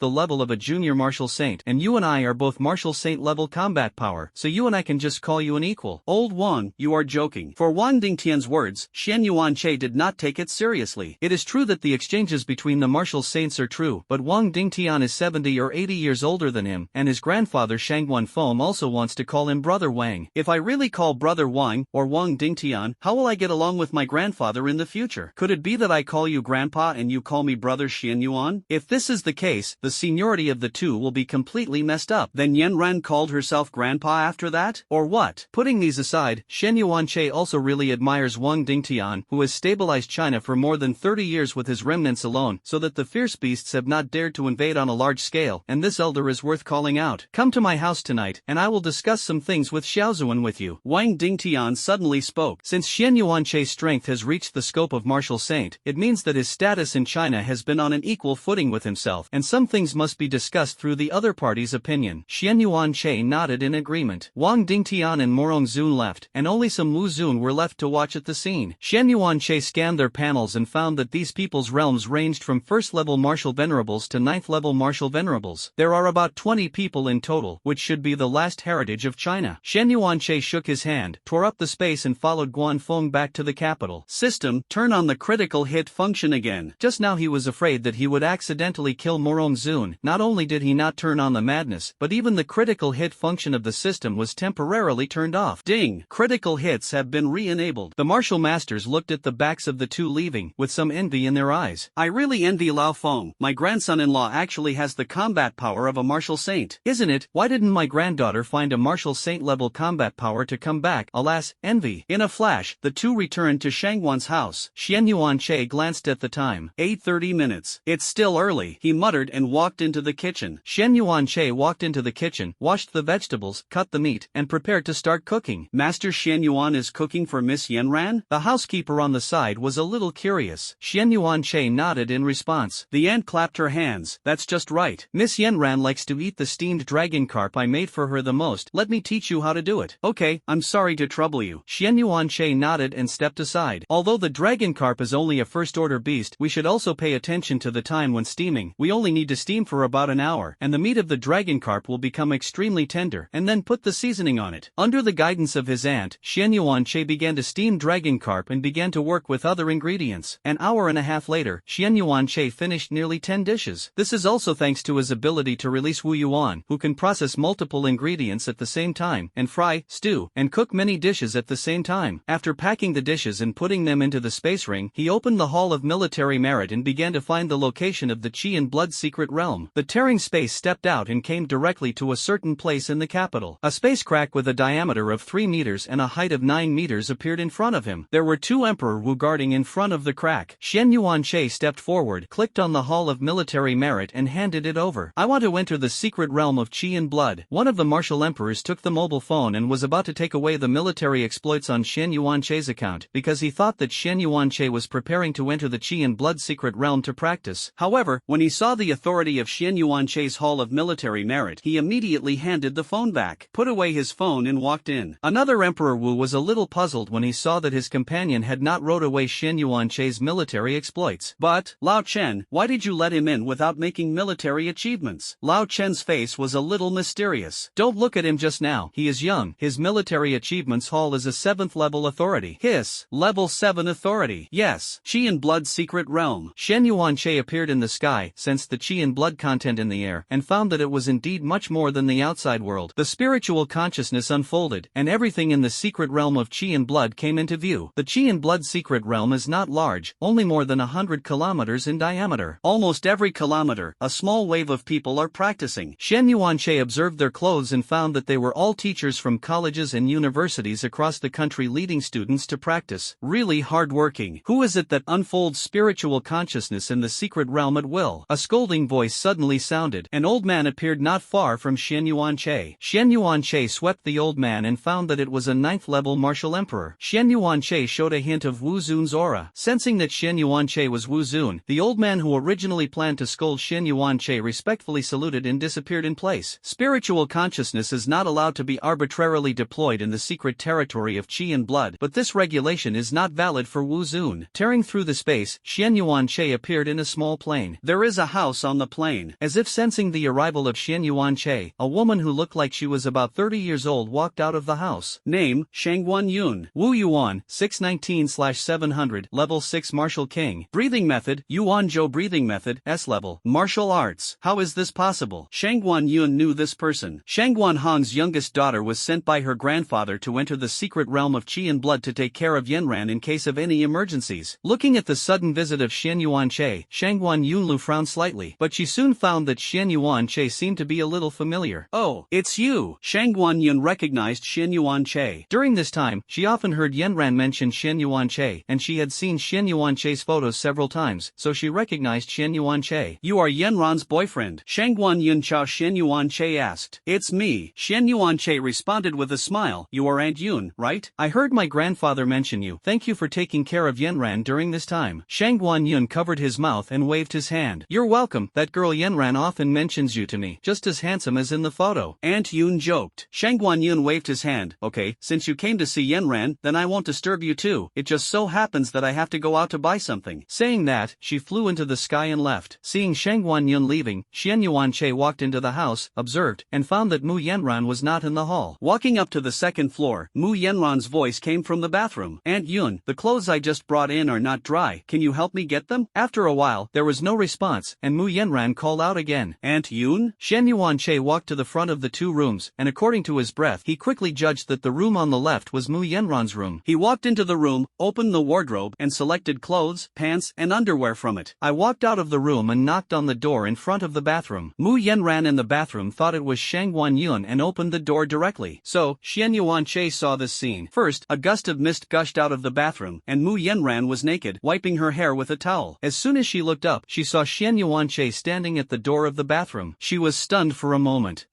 the level of a junior martial saint, and you and I are both martial saint level combat power, so you and I can just call you an equal. Old Wang, you are joking. For Wang Dingtian's words, Xian Yuanche did not take it seriously. It is true that the exchanges between the martial saints are true, but Wang Dingtian is 70 or 80 years older than him, and his grandfather Shangguan Feng also wants to call him brother Wang. If I really call brother Wang, or Wang Dingtian, how will I get along with my grandfather in the future? Could it be that I call you grandpa and you call me brother Xian Yuan? If this is the case, the seniority of the two will be completely messed up. Then Yan Ren called herself grandpa after that? Or what? Putting these aside, Xian Yuanche also really admires Wang Dingtian, who has stabilized China for more than 30 years with his remnants alone, so that the fierce beasts have not dared to invade on a large scale, and this elder is worth calling out. Come to my house tonight, and I will discuss some things with Xiaozuan with you. Wang Dingtian suddenly spoke. Since Xian Yuanche's strength has reached the scope of martial saint, it means that his status in China has been on an equal footing with himself, and some things must be discussed through the other party's opinion. Xian Yuanche nodded in agreement. Wang Dingtian and Morong Zun left, and only some Wu Zun were left to watch at the scene. Xian Yuanche scanned their panels and found that these people's realms ranged from 1st level martial venerables to 9th level martial venerables. There are about 20 people in total, which should be the last heritage of China. Xian Yuanche shook his hand, tore up the space and followed Guanfeng back to the capital. System, turn on the critical hit function again. Just now he was afraid that he would accidentally kill Morong Zun. Not only did he not turn on the madness, but even the critical hit function of the system was temporarily turned off. Ding! Critical hits have been re-enabled. The martial masters looked at the backs of the two leaving, with some envy in their eyes. I really envy Lao Feng. My grandson-in-law actually has the combat power of a martial saint. Isn't it? Why didn't my granddaughter find a martial saint level combat power to come back? Alas, envy. In a flash, the two returned to Shangguan's house. Xian Yuanche glanced at the time. 8:30 minutes. It's still early, he muttered and walked into the kitchen. Shen Yuanche walked into the kitchen, washed the vegetables, cut the meat, and prepared to start cooking. Master Shen Yuan is cooking for Miss Yanran? The housekeeper on the side was a little curious. Shen Yuanche nodded in response. The aunt clapped her hands. That's just right. Miss Yanran likes to eat the steamed dragon carp I made for her the most. Let me teach you how to do it. Okay, I'm sorry to trouble you. Shen Yuanche nodded and stepped aside. Although the dragon carp is only a first-order beast, we should also pay attention to the time when steaming. We only need to steam for about an hour, and the meat of the dragon carp will become extremely tender, and then put the seasoning on it. Under the guidance of his aunt, Shen Yuanche began to steam dragon carp and began to work with other ingredients. An hour and a half later, Shen Yuanche finished nearly 10 dishes. This is also thanks to his ability to release Wu Yuan, who can process multiple ingredients at the same time, and fry, stew, and cook many dishes at the same time. After packing the dishes and putting them into the space ring, he opened the Hall of Military Merit and began to find the location of the Qi and Blood secret realm. The tearing space stepped out and came directly to a certain place in the capital. A space crack with a diameter of 3 meters and a height of 9 meters appeared in front of him. There were 2 Emperor Wu guarding in front of the crack. Shen Yuanche stepped forward, clicked on the Hall of Military Merit and handed it over. I want to enter the secret realm of Qi and Blood. One of the martial emperors took the mobile phone and was about to take away the military exploits on Shen Yuanche's account, because he thought that Shen Yuanche was preparing to enter the Qi and Blood secret realm to practice. However, when he saw the authority of Shen Yuanche's Hall of Military Merit, he immediately handed the phone back, put away his phone and walked in. Another Emperor Wu was a little puzzled when he saw that his companion had not wrote away Shen Yuanche's military exploits. But, Lao Chen, why did you let him in without making military achievements? Lao Chen's face was a little mysterious. Don't look at him just now. He is young. His military achievements hall is a 7th level authority. Hiss. Level 7 authority. Yes. Qi and Blood secret realm. Shen Yuanche appeared in the sky, sensed the Qi and Blood content in the air, and found that it was indeed much more than the outside world. The spiritual consciousness unfolded, and everything in the secret realm of Qi and Blood came into view. The Qi and Blood secret realm is not large, only more than 100 kilometers in diameter. Almost every kilometer, a small wave of people are practicing. Shen Yuanche observed their clothes and found that they were all teachers from colleges and universities across the country leading students to practice. Really hard-working. Who is it that unfolds spiritual consciousness in the secret realm at will? A scolding voice suddenly sounded. An old man appeared not far from Shen Yuanche. Shen Yuanche swept the old man and found that it was a 9th-level martial emperor. Shen Yuanche showed a hint of Wu Zun's aura. Sensing that Shen Yuanche was Wu Zun, the old man who originally planned to scold Shen Yuanche respectfully saluted and disappeared in place. Spiritual consciousness is not allowed to be arbitrarily deployed in the secret territory of Qi and Blood, but this regulation is not valid for Wu Zun. Tearing through the space, Shen Yuanche appeared in a small plain. There is a house on the plain. As if sensing the arrival of Shen Yuanche, a woman who looked like she was about 30 years old walked out of the house. Name, Shangguan Yun. Wu Yuan, 619/700, level 6 martial king. Breathing method, Yuan Zhou breathing method, S level. Martial arts. How is this possible? Shangguan Yun knew this person. Shangguan Hong's youngest daughter was sent by her grandfather to enter the secret realm of Qi and Blood to take care of Yanran in case of any emergencies. Looking at the sudden visit of Shen Yuanche, Shangguan Yunlu frowned slightly, but she soon found that Shen Yuanche seemed to be a little familiar. Oh, it's you! Shangguan Yun recognized Shen Yuanche. During this time, she often heard Yanran mention Shen Yuanche, and she had seen Shen Yuanche's photos several times, so she recognized Shen Yuanche. You are Yanran's boyfriend? Shangguan Yun Chao Shen Yuanche asked. It's me. Shen Yuanche responded with a smile. You are Aunt Yun, right? I heard my grandfather mention you. Thank you for taking care of Yanran during this time. Shangguan Yun covered his mouth and waved his hand. You're welcome. That girl Yanran often mentions you to me. Just as handsome as in the photo. Aunt Yun joked. Shangguan Yun waved his hand. Okay, since you came to see Yanran, then I won't disturb you too. It just so happens that I have to go out to buy something. Saying that, she flew into the sky and left. Seeing Shangguan Yun leaving, Shen Yuanche walked into the house, observed, and found that Mu Yanran was not in the hall. Walking up to the second floor, Mu Yanran's voice came from the bathroom. Aunt Yun, the clothes I just brought in are not dry. Can you help me get them? After a while, there was no response, and Mu Yanran called out again. Aunt Yun? Shen Yuanche walked to the front of the 2 rooms, and according to his breath, he quickly judged that the room on the left was Mu Yanran's room. He walked into the room, opened the wardrobe, and selected clothes, pants, and underwear from it. I walked out of the room and knocked on the door in front of the bathroom. Mu Yanran in the bathroom thought it was Shangguan Yun and opened the door directly. So, Shen Yuanche saw this scene. First, a gust of mist gushed out of the bathroom, and Mu Yanran was naked, wiping her hair with a towel. towel. As soon as she looked up, she saw Xian Yuanche standing at the door of the bathroom. She was stunned for a moment.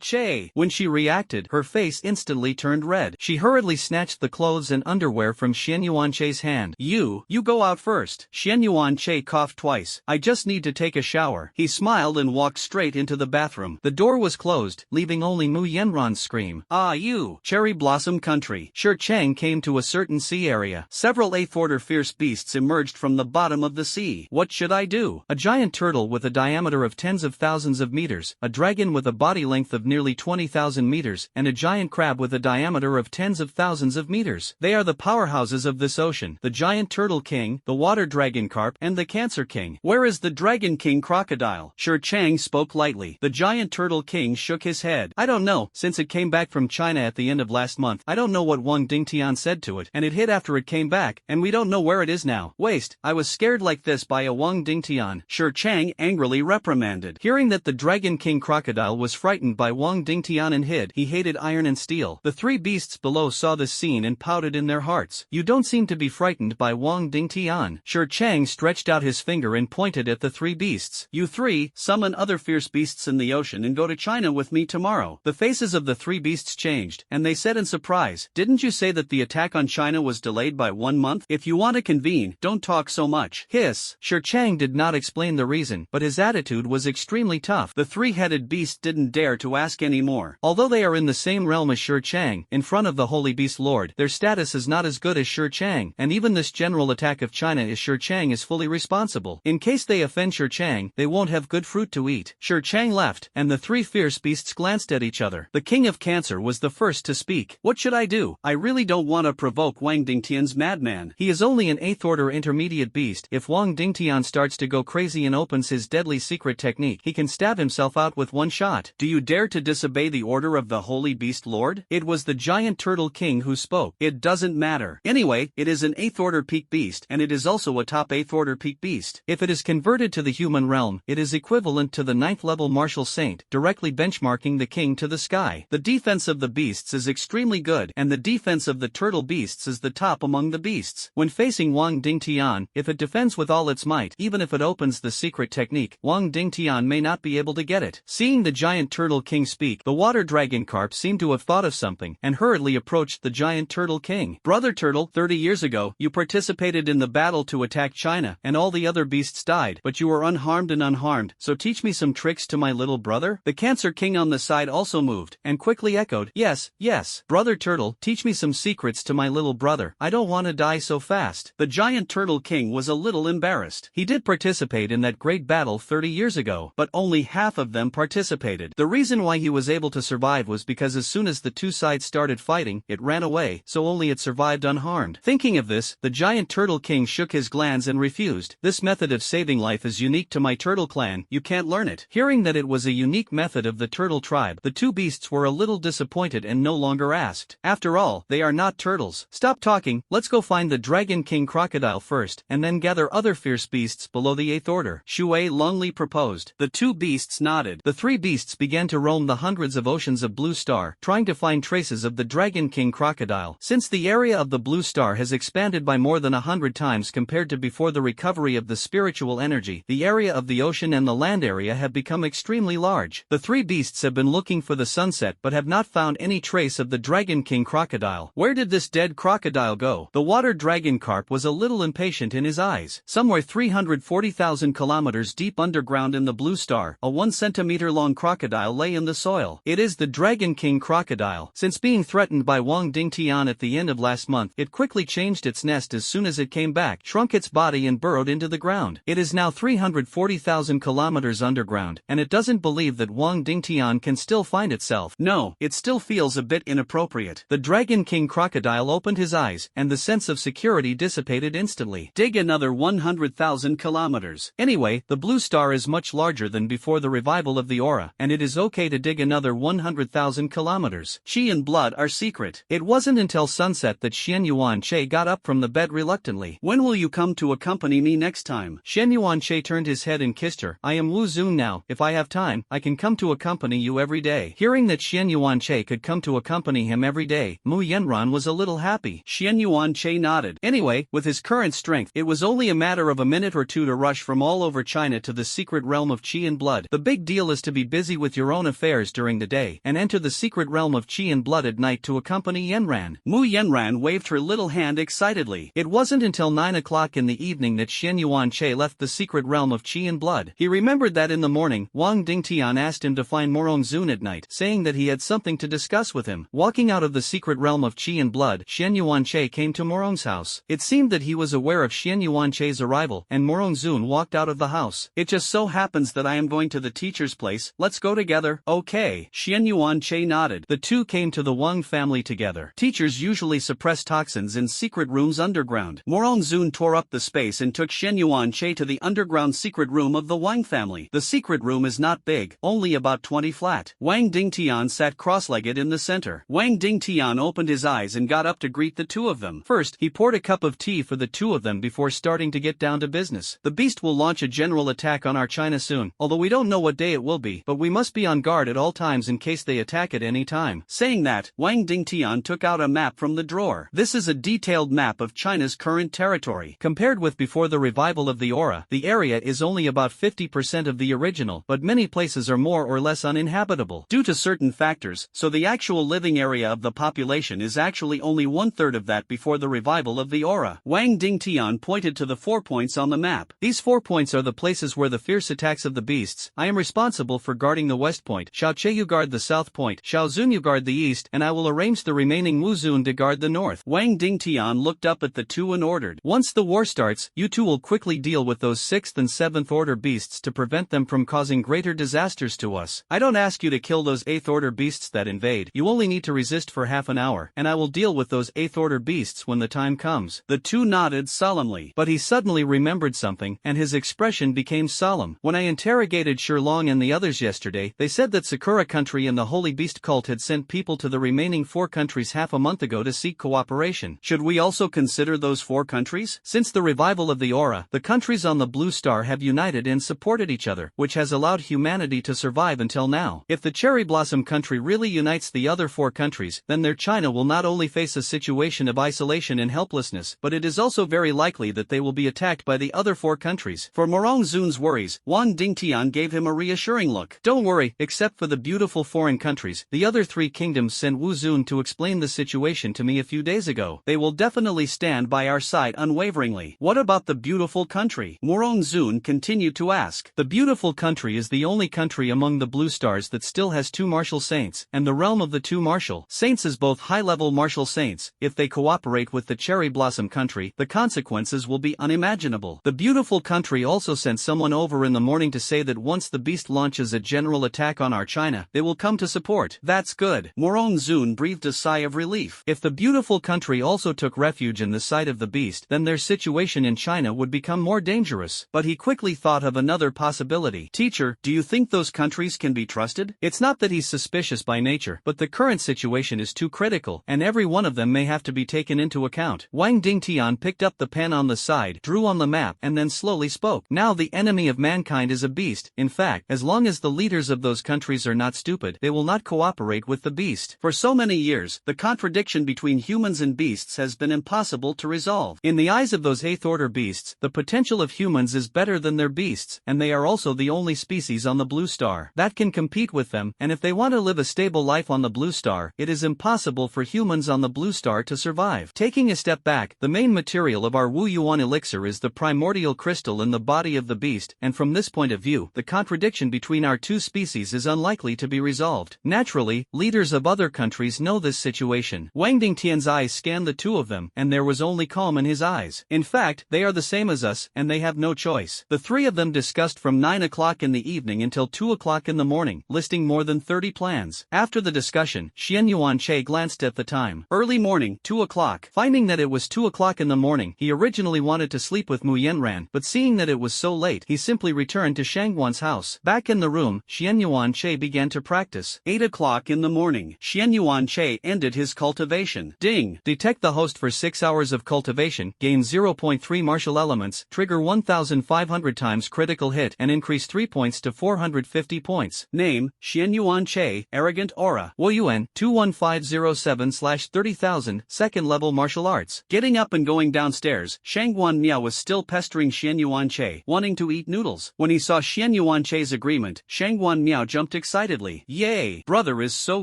Che! When she reacted, her face instantly turned red. She hurriedly snatched the clothes and underwear from Xian Yuanche's hand. You go out first. Xian Yuanche coughed twice. I just need to take a shower. He smiled and walked straight into the bathroom. The door was closed, leaving only Mu Yanran's scream. You! Cherry Blossom Country. Shi Chang came to a certain sea area. Several 8th order fierce beasts emerged from the bottom of the sea. What should I do? A giant turtle with a diameter of tens of thousands of meters, a dragon with a body length of nearly 20,000 meters, and a giant crab with a diameter of tens of thousands of meters. They are the powerhouses of this ocean. The giant turtle king, the water dragon carp, and the cancer king. Where is the dragon king crocodile? Shi Chang spoke lightly. The giant turtle king shook his head. I don't know, since it came back from China at the end of last month. I don't know what Wang Dingtian said to it, and it hid after it came back, and we don't know where it is now. Waste, I was scared like this by a Wang Dingtian. Shi Chang angrily reprimanded. Hearing that the dragon king crocodile was frightened by Wang Dingtian and hid, he hated iron and steel. The three beasts below saw this scene and pouted in their hearts. You don't seem to be frightened by Wang Dingtian. Shi Chang stretched out his finger and pointed at the three beasts. You three, summon other fierce beasts in the ocean and go to China with me tomorrow. The faces of the three beasts changed, and they said in surprise, didn't you say that the attack on China was delayed by 1 month? If you want to convene, don't talk so much. Hiss. Shi Chang did not explain the reason, but his attitude was extremely tough. The three-headed beast didn't dare to ask any more. Although they are in the same realm as Shi Chang, in front of the Holy Beast Lord, their status is not as good as Shi Chang, and even this general attack of China is Shi Chang is fully responsible. In case they offend Shi Chang, they won't have good fruit to eat. Shi Chang left, and the three fierce beasts glanced at each other. The king of cancer was the first to speak. What should I do? I really don't want to provoke Wang Dingtian's madman. He is only an 8th order intermediate beast. If Wang Dingtian starts to go crazy and opens his deadly secret technique, he can stab himself out with one shot. Do you dare to disobey the order of the Holy Beast Lord? It was the giant turtle king who spoke. It doesn't matter. Anyway, it is an 8th order peak beast, and it is also a top 8th order peak beast. If it is converted to the human realm, it is equivalent to the 9th level martial saint, directly benchmarking the king to the sky. The defense of the beasts is extremely good, and the defense of the turtle beasts is the top among the beasts. When facing Wang Dingtian, if it defends with all its might, even if it opens the secret technique, Wang Dingtian may not be able to get it. Seeing the giant turtle king speak, the water dragon carp seemed to have thought of something, and hurriedly approached the giant turtle king. Brother Turtle, 30 years ago, you participated in the battle to attack China, and all the other beasts died, but you were unharmed and unharmed, so teach me some tricks to my little brother? The cancer king on the side also moved, and quickly echoed, yes, yes. Brother Turtle, teach me some secrets to my little brother. I don't want to die so fast. The giant turtle king was a little embarrassed. He did participate in that great battle 30 years ago, but only half of them participated. The reason why he was able to survive was because as soon as the two sides started fighting, it ran away, so only it survived unharmed. Thinking of this, the giant turtle king shook his glands and refused. This method of saving life is unique to my turtle clan, you can't learn it. Hearing that it was a unique method of the turtle tribe, the two beasts were a little disappointed and no longer asked. After all, they are not turtles. Stop talking, let's go find the dragon king crocodile first, and then gather other fierce beasts below the 8th order. Shui Longli proposed. The two beasts nodded. The three beasts began to roam the hundreds of oceans of Blue Star, trying to find traces of the dragon king crocodile. Since the area of the Blue Star has expanded by more than 100 times compared to before the recovery of the spiritual energy, the area of the ocean and the land area have become extremely large. The three beasts have been looking for the sunset but have not found any trace of the dragon king crocodile. Where did this dead crocodile go? The water dragon carp was a little impatient in his eyes. Somewhere 340,000 kilometers deep underground in the Blue Star, a 1 centimeter long crocodile lay in the soil. It is the dragon king crocodile. Since being threatened by Wang Dingtian at the end of last month, it quickly changed its nest as soon as it came back, shrunk its body and burrowed into the ground. It is now 340,000 kilometers underground, and it doesn't believe that Wang Dingtian can still find itself. No, it still feels a bit inappropriate. The dragon king crocodile opened his eyes, and the sense of security dissipated instantly. Dig another 100,000 kilometers. Anyway, the Blue Star is much larger than before the revival of the aura, and it is okay to dig another 100,000 kilometers. Qi and blood are secret. It wasn't until sunset that Xian Yuanche got up from the bed reluctantly. When will you come to accompany me next time? Xian Yuanche turned his head and kissed her. I am Wu Zun now. If I have time, I can come to accompany you every day. Hearing that Xian Yuanche could come to accompany him every day, Mu Yanran was a little happy. Xian Yuanche nodded. Anyway, with his current strength, it was was only a matter of a minute or two to rush from all over China to the secret realm of Qi and blood. The big deal is to be busy with your own affairs during the day and enter the secret realm of Qi and blood at night to accompany Yanran. Mu Yanran waved her little hand excitedly. It wasn't until 9 o'clock in the evening that Xian Yuanche left the secret realm of Qi and blood. He remembered that in the morning, Wang Dingtian asked him to find Morong Zun at night, saying that he had something to discuss with him. Walking out of the secret realm of Qi and blood, Xian Yuanche came to Morong's house. It seemed that he was aware of Xian Yuanche's arrival, and Morong Zun walked out of the house. It just so happens that I am going to the teacher's place. Let's go together. Okay. Xian Yuanche nodded. The two came to the Wang family together. Teachers usually suppress toxins in secret rooms underground. Morong Zun tore up the space and took Xian Yuanche to the underground secret room of the Wang family. The secret room is not big, only about 20 flat. Wang Dingtian sat cross-legged in the center. Wang Dingtian opened his eyes and got up to greet the two of them. First, he poured a cup of tea for the two of them before starting to get down to business. The beast will launch a general attack on our China soon, although we don't know what day it will be, but we must be on guard at all times in case they attack at any time. Saying that, Wang Dingtian took out a map from the drawer. This is a detailed map of China's current territory. Compared with before the revival of the aura, the area is only about 50% of the original, but many places are more or less uninhabitable due to certain factors, so the actual living area of the population is actually only 1/3 of that before the revival of the aura. Wang Dingtian pointed to the 4 points on the map. These 4 points are the places where the fierce attacks of the beasts. I am responsible for guarding the west point. Xiao Che you guard the south point. Xiao Zun you guard the east, and I will arrange the remaining Wu Zun to guard the north. Wang Dingtian looked up at the two and ordered. Once the war starts, you two will quickly deal with those 6th and 7th order beasts to prevent them from causing greater disasters to us. I don't ask you to kill those 8th order beasts that invade. You only need to resist for half an hour, and I will deal with those 8th order beasts when the time comes. The two nodded solemnly, but he suddenly remembered something, and his expression became solemn. When I interrogated Shilong and the others yesterday, they said that Sakura country and the Holy Beast cult had sent people to the remaining 4 countries half a month ago to seek cooperation. Should we also consider those 4 countries? Since the revival of the aura, the countries on the Blue Star have united and supported each other, which has allowed humanity to survive until now. If the Cherry Blossom country really unites the other 4 countries, then their China will not only face a situation of isolation and helplessness, but it is also very likely that they will be attacked by the other 4 countries. For Morong Zun's worries, Wang Dingtian gave him a reassuring look. Don't worry, except for the beautiful foreign countries, the other 3 kingdoms sent Wu Zun to explain the situation to me a few days ago. They will definitely stand by our side unwaveringly. What about the beautiful country? Morong Zun continued to ask. The beautiful country is the only country among the Blue Stars that still has 2 martial saints, and the realm of the 2 martial saints is both high-level martial saints. If they cooperate with the Cherry Blossom country, the consequences will be unimaginable. The beautiful country also sent someone over in the morning to say that once the beast launches a general attack on our China, they will come to support. That's good. Morong Zun breathed a sigh of relief. If the beautiful country also took refuge in the sight of the beast, then their situation in China would become more dangerous. But he quickly thought of another possibility. Teacher, do you think those countries can be trusted? It's not that he's suspicious by nature, but the current situation is too critical, and every one of them may have to be taken into account. Wang Dingtian picked up the pen on the side, drew on the map, and then slowly spoke. Now the enemy of mankind is a beast. In fact, as long as the leaders of those countries are not stupid, they will not cooperate with the beast. For so many years, the contradiction between humans and beasts has been impossible to resolve. In the eyes of those 8th order beasts, the potential of humans is better than their beasts, and they are also the only species on the Blue Star that can compete with them, and if they want to live a stable life on the Blue Star, it is impossible for humans on the Blue Star to survive. Taking a step back, the main material of our Wu Yuan elixir is the primordial crystal in the body of the beast, and from this point of view, the contradiction between our 2 species is unlikely to be resolved. Naturally, leaders of other countries know this situation. Wang Dingtian's eyes scanned the 2 of them, and there was only calm in his eyes. In fact, they are the same as us, and they have no choice. The 3 of them discussed from 9 o'clock in the evening until 2 o'clock in the morning, listing more than 30 plans. After the discussion, Xian Yuanche glanced at the time. Early morning, 2 o'clock. Finding that it was 2 o'clock in the morning, he originally wanted to sleep with Mu Yanran, but seeing that it was so late, he simply returned to Shangguan's house. Back in the room, Xian Yuanche began to practice. 8 o'clock in the morning, Xian Yuanche ended his cultivation. Ding! Detect the host for 6 hours of cultivation, gain 0.3 martial elements, trigger 1500 times critical hit and increase 3 points to 450 points. Name, Xian Yuanche, Arrogant Aura. Woyuan, 21507/30,000, 2nd level martial arts. Getting up and going downstairs, Shang Shang Yuanmiao was still pestering Xian Yuanche, wanting to eat noodles. When he saw Xian Yuanche's agreement, Shang Yuanmiao jumped excitedly. Yay! Brother is so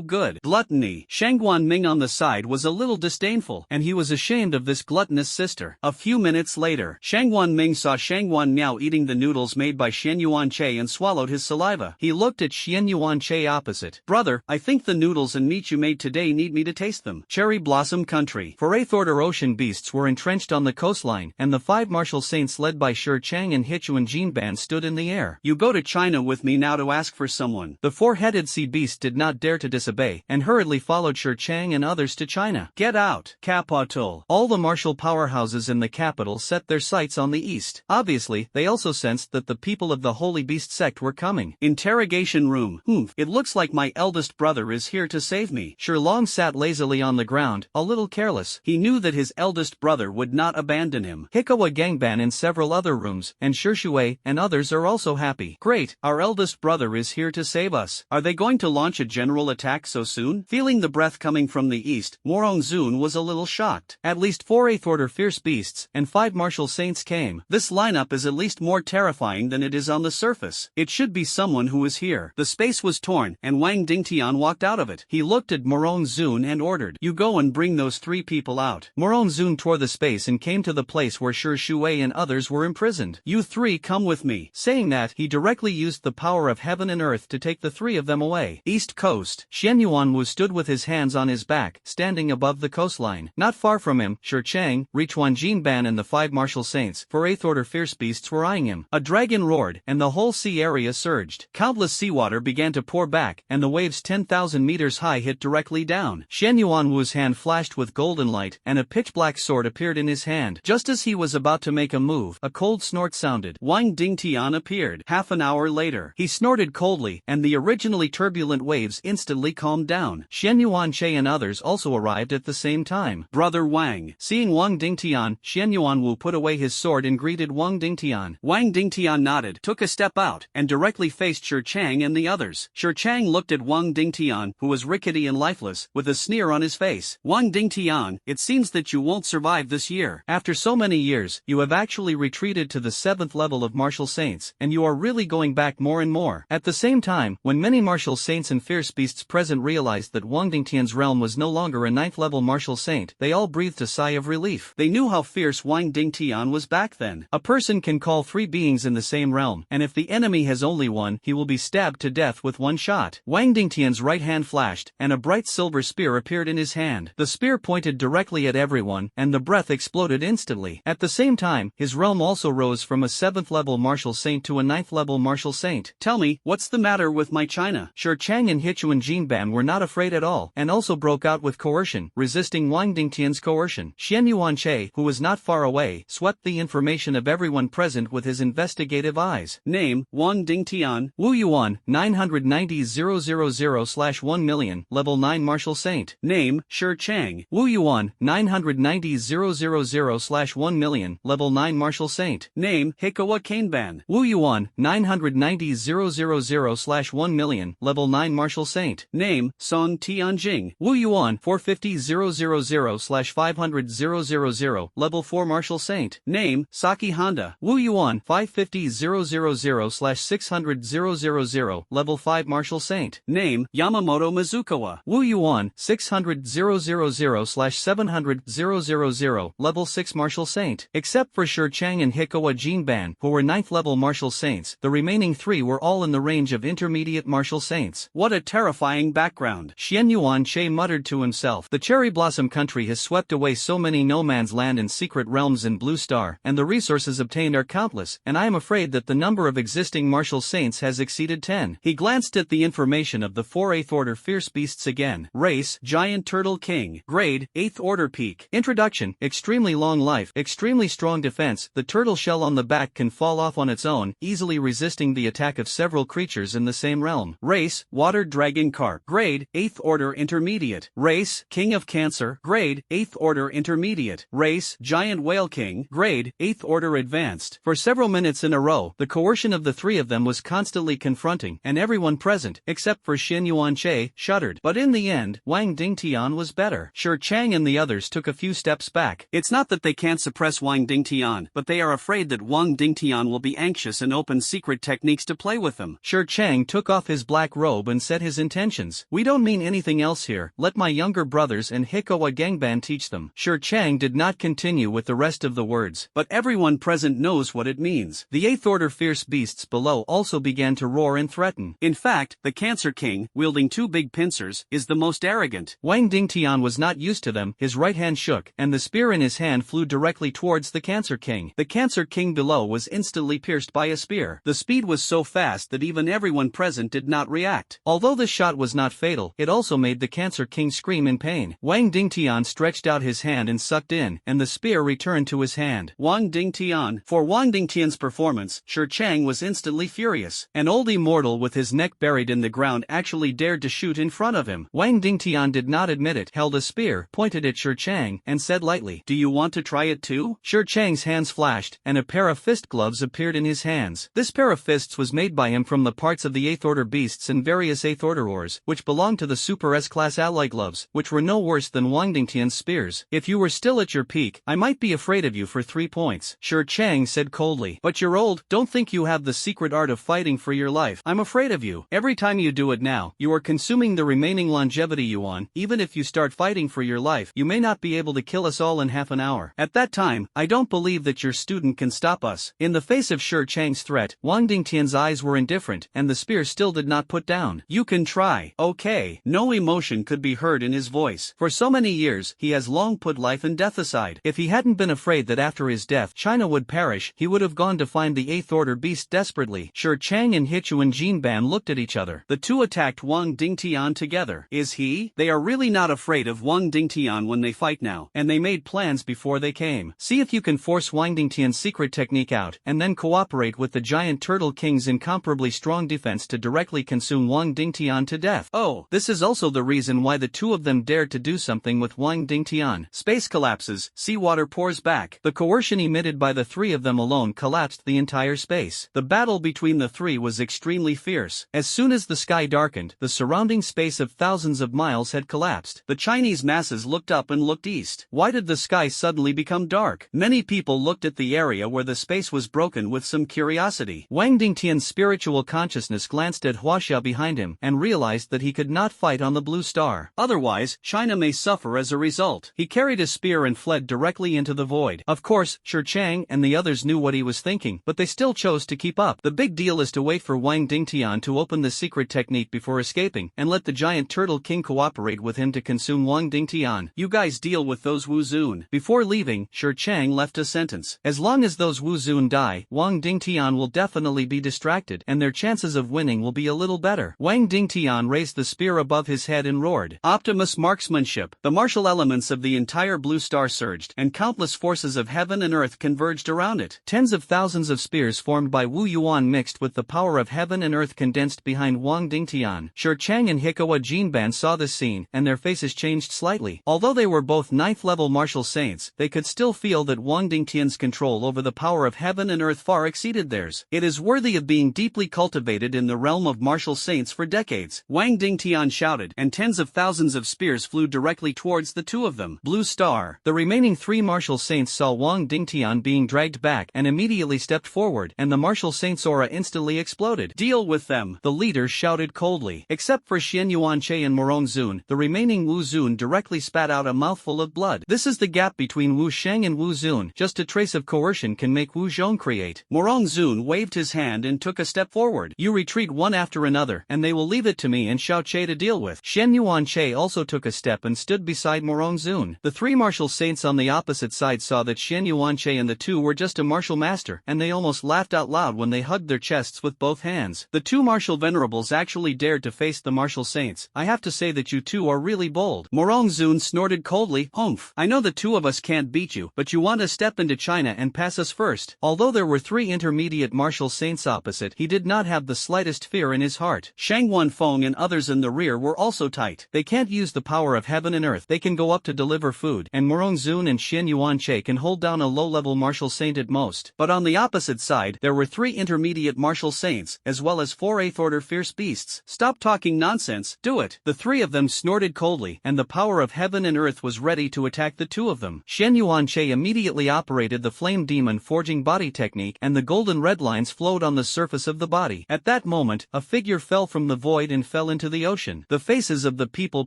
good. Gluttony. Shang Yuanming on the side was a little disdainful, and he was ashamed of this gluttonous sister. A few minutes later, Shang Yuanming saw Shang Yuanmiao eating the noodles made by Xian Yuanche and swallowed his saliva. He looked at Xian Yuanche opposite. Brother, I think the noodles and meat you made today need me to taste them. Cherry Blossom Country. 4th Order ocean beasts were entrenched on the coastline, and the 5 martial saints led by Shi Chang and Hichuan Jinban stood in the air. You go to China with me now to ask for someone. The 4-headed sea beast did not dare to disobey, and hurriedly followed Shi Chang and others to China. Get out! Capital. All the martial powerhouses in the capital set their sights on the east. Obviously, they also sensed that the people of the Holy Beast sect were coming. Interrogation room. It looks like my eldest brother is here to save me. Shi Long sat lazily on the ground, a little careless. He knew that his eldest brother would not abandon him. Hikawa Gangban in several other rooms, and Shi Shui and others are also happy. Great, our eldest brother is here to save us. Are they going to launch a general attack so soon? Feeling the breath coming from the east, Morong Zun was a little shocked. At least 4 8th Order fierce beasts and 5 martial saints came. This lineup is at least more terrifying than it is on the surface. It should be someone who is here. The space was torn, and Wang Dingtian walked out of it. He looked at Morong Zun and ordered, "You go and bring those 3 people out." Morong Zun tore the space and came to the place where Shi Shui and others were imprisoned. "You 3 come with me." Saying that, he directly used the power of heaven and earth to take the 3 of them away. East Coast. Xian Yuanwu stood with his hands on his back, standing above the coastline. Not far from him, Shi Chang, Richuan Jinban and the 5 martial saints, 4th Order fierce beasts were eyeing him. A dragon roared, and the whole sea area surged. Countless seawater began to pour back, and the waves 10,000 meters high hit directly down. Xian Yuanwu's hand flashed with golden light, and a pitch-black sword appeared in his hand. Just as he was about to make a move, a cold snort sounded. Wang Dingtian appeared. Half an hour later, he snorted coldly, and the originally turbulent waves instantly calmed down. Xian Yuanche and others also arrived at the same time. Brother Wang. Seeing Wang Dingtian, Xian Yuanwu put away his sword and greeted Wang Dingtian. Wang Dingtian nodded, took a step out, and directly faced Shi Chang and the others. Shi Chang looked at Wang Dingtian, who was rickety and lifeless, with a sneer on his face. Wang Dingtian, it seems that you won't survive this year. After so many years, you have actually retreated to the 7th level of martial saints, and you are really going back more and more. At the same time, when many martial saints and fierce beasts present realized that Wang Dingtian's realm was no longer a 9th level martial saint, they all breathed a sigh of relief. They knew how fierce Wang Dingtian was back then. A person can call 3 beings in the same realm, and if the enemy has only one, he will be stabbed to death with one shot. Wang Dingtian's right hand flashed, and a bright silver spear appeared in his hand. The spear pointed directly at everyone, and the breath exploded instantly. At the same time, his realm also rose from a 7th level martial saint to a 9th level martial saint. Tell me, what's the matter with my China? Shi Chang and Hichuan Jinban were not afraid at all, and also broke out with coercion, resisting Wang Dingtian's coercion. Xian Yuanche, who was not far away, swept the information of everyone present with his investigative eyes. Name, Wang Dingtian. Wu Yuan, 990,000/1 million, level 9 martial saint. Name, Shi Chang. Wu Yuan, 990,000/1 million, level 9 martial saint. Name, Hikawa Kanban. Wu Yuan, 990,000/1 million, level 9 martial saint. Name, Song Tianjing. Wu Yuan, 450,000/500,000, level 4 martial saint. Name, Saki Honda. Wu Yuan, 550,000/600,000, level 5 martial saint. Name, Yamamoto Mizukawa. Wu Yuan, 600,000/700,000, level 6 martial saint. Except for Shi Chang and Hikawa Jinban, who were 9th level martial saints, the remaining 3 were all in the range of intermediate martial saints. What a terrifying background. Xian Yuanche muttered to himself. The Cherry Blossom Country has swept away so many no man's land and secret realms in Blue Star, and the resources obtained are countless, and I am afraid that the number of existing martial saints has exceeded 10. He glanced at the information of the 4 8th Order fierce beasts again. Race, Giant Turtle King. Grade, 8th Order Peak. Introduction, extremely long life, extremely strong defense. The turtle shell on the back can fall off on its own, easily resisting the attack of several creatures in the same realm. Race, Water Dragon Carp. Grade, 8th Order Intermediate. Race, King of Cancer. Grade, 8th Order Intermediate. Race, Giant Whale King. Grade, 8th Order Advanced. For several minutes in a row, the coercion of the 3 of them was constantly confronting, and everyone present, except for Xian Yuanche, shuddered. But in the end, Wang Dingtian was better. Shi Chang and the others took a few steps back. It's not that they can't suppress Wang Dingtian, but they are afraid that Wang Dingtian will be anxious and open secret techniques to play with them. Shi Chang took off his black robe and said his intentions. We don't mean anything else here, let my younger brothers and Hikowa Gangban teach them. Shi Chang did not continue with the rest of the words, but everyone present knows what it means. The 8th order fierce beasts below also began to roar and threaten. In fact, the Cancer King, wielding 2 big pincers, is the most arrogant. Wang Dingtian was not used to them, his right hand shook, and the spear in his hand flew directly towards the Cancer King. The Cancer King below was instantly pierced by a spear. The speed was so fast that even everyone present did not react. Although the shot was not fatal, it also made the Cancer King scream in pain. Wang Dingtian stretched out his hand and sucked in, and the spear returned to his hand. Wang Dingtian. For Wang Dingtian's performance, Shi Chang was instantly furious. An old immortal with his neck buried in the ground actually dared to shoot in front of him. Wang Dingtian did not admit it, held a spear, pointed at Shi Chang, and said lightly, "Do you want to try it too?" Shi Chang's hands flashed, and a pair of fist gloves appeared in his hands. This pair of fists was made by him from the parts of the 8th order beasts and various 8th order ores, which belonged to the Super S-class alloy gloves, which were no worse than Wang Dingtian's spears. If you were still at your peak, I might be afraid of you for 3 points. Shi Chang said coldly. But you're old, don't think you have the secret art of fighting for your life. I'm afraid of you. Every time you do it now, you are consuming the remaining longevity you want. Even if you start fighting for your life, you may not be able to kill us all in half an hour. At that time, I don't believe that your student can stop us. In the face of Shi Chang's threat, Wang Dingtian's eyes were indifferent, and the spear still did not put down. You can try. Okay. No emotion could be heard in his voice. For so many years, he has long put life and death aside. If he hadn't been afraid that after his death China would perish, he would have gone to find the 8th order beast desperately. Shi Chang and Hichuan Jinban looked at each other. The two attacked Wang Dingtian together. Is he? They are really not afraid of Wang Dingtian when they fight now, and they made plans before they came. See if you can force Wang Dingtian's secret technique out, and then cooperate with the giant Turtle King's incomparably strong defense to directly consume Wang Dingtian to death. Oh, this is also the reason why the two of them dared to do something with Wang Dingtian. Space collapses, seawater pours back. The coercion emitted by the three of them alone collapsed the entire space. The battle between the three was extremely fierce. As soon as the sky darkened, the surrounding space of thousands of miles had collapsed. The Chinese masses looked up and looked east. Why did the sky suddenly become dark? Many people looked at the area where the space was broken with some curiosity. Wang Dingtian's spiritual consciousness glanced at Huaxia behind him and realized that he could not fight on the blue star. Otherwise, China may suffer as a result. He carried a spear and fled directly into the void. Of course, Shi Chang and the others knew what he was thinking, but they still chose to keep up. The big deal is to wait for Wang Dingtian to open the secret technique before escaping, and let the giant Turtle King cooperate with him to consume Wang Dingtian. You guys deal with those Wu Zun. Before leaving, Shi Chang left a sentence. As long as those Wu Zun die, Wang Dingtian will definitely be distracted, and their chances of winning will be a little better. Wang Dingtian raised the spear above his head and roared. Optimus marksmanship. The martial elements of the entire blue star surged, and countless forces of heaven and earth converged around it. Tens of thousands of spears formed by Wu Yuan mixed with the power of heaven and earth condensed behind Wang Dingtian. Shi Chang and Hikowa Jinban saw this scene, and their faces changed slightly. Although they were both 9th level martial saints, they could still feel that Wang Dingtian's control over the power of heaven and earth far exceeded theirs. It is worthy of being deeply cultivated in the realm of martial saints for decades. Wang Dingtian shouted, and tens of thousands of spears flew directly towards the two of them. Blue star. The remaining three martial saints saw Wang Dingtian being dragged back and immediately stepped forward, and the martial saint's aura instantly exploded. Deal with them, the leader shouted coldly. Except for Xian Yuanche and Morong Zun, the remaining Wu Zun directly spat out a mouthful of blood. This is the gap between Wu Sheng and Wu Zun. Just a trace of coercion can make Wu Zhong create. Morong Zun waved his hand and took a step forward. You retreat one after another, and they will leave it to me and Xiao Che to deal with. Xian Yuanche also took a step and stood beside Morong Zun. The three martial saints on the opposite side saw that Xian Yuanche and the two were just a martial master, and they almost laughed out loud when they hugged their chests with both hands. The two martial venerables actually dared to face the martial saints. I have to say that you two are really bold. Morong Zun snorted coldly. Humph. I know the two of us can't beat you, but you want to step into China and pass us first. Although there were three intermediate martial saints opposite, he did not have the slightest fear in his heart. Shang Wanfeng and others in the rear were also tight. They can't use the power of heaven and earth. They can go up to deliver food, and Morong Zun and Xian Yuanche can hold down a low-level martial saint at most. But on the opposite side, there were three intermediate martial saints, as well as 4 8th order fierce beasts. Stop talking nonsense, do it. The three of them snorted coldly, and the power of heaven and earth was ready to attack the two of them. Xian Yuanche Che immediately operated the flame demon forging body technique and the golden red lines flowed on the surface of the body. At that moment, a figure fell from the void and fell into the ocean. The faces of the people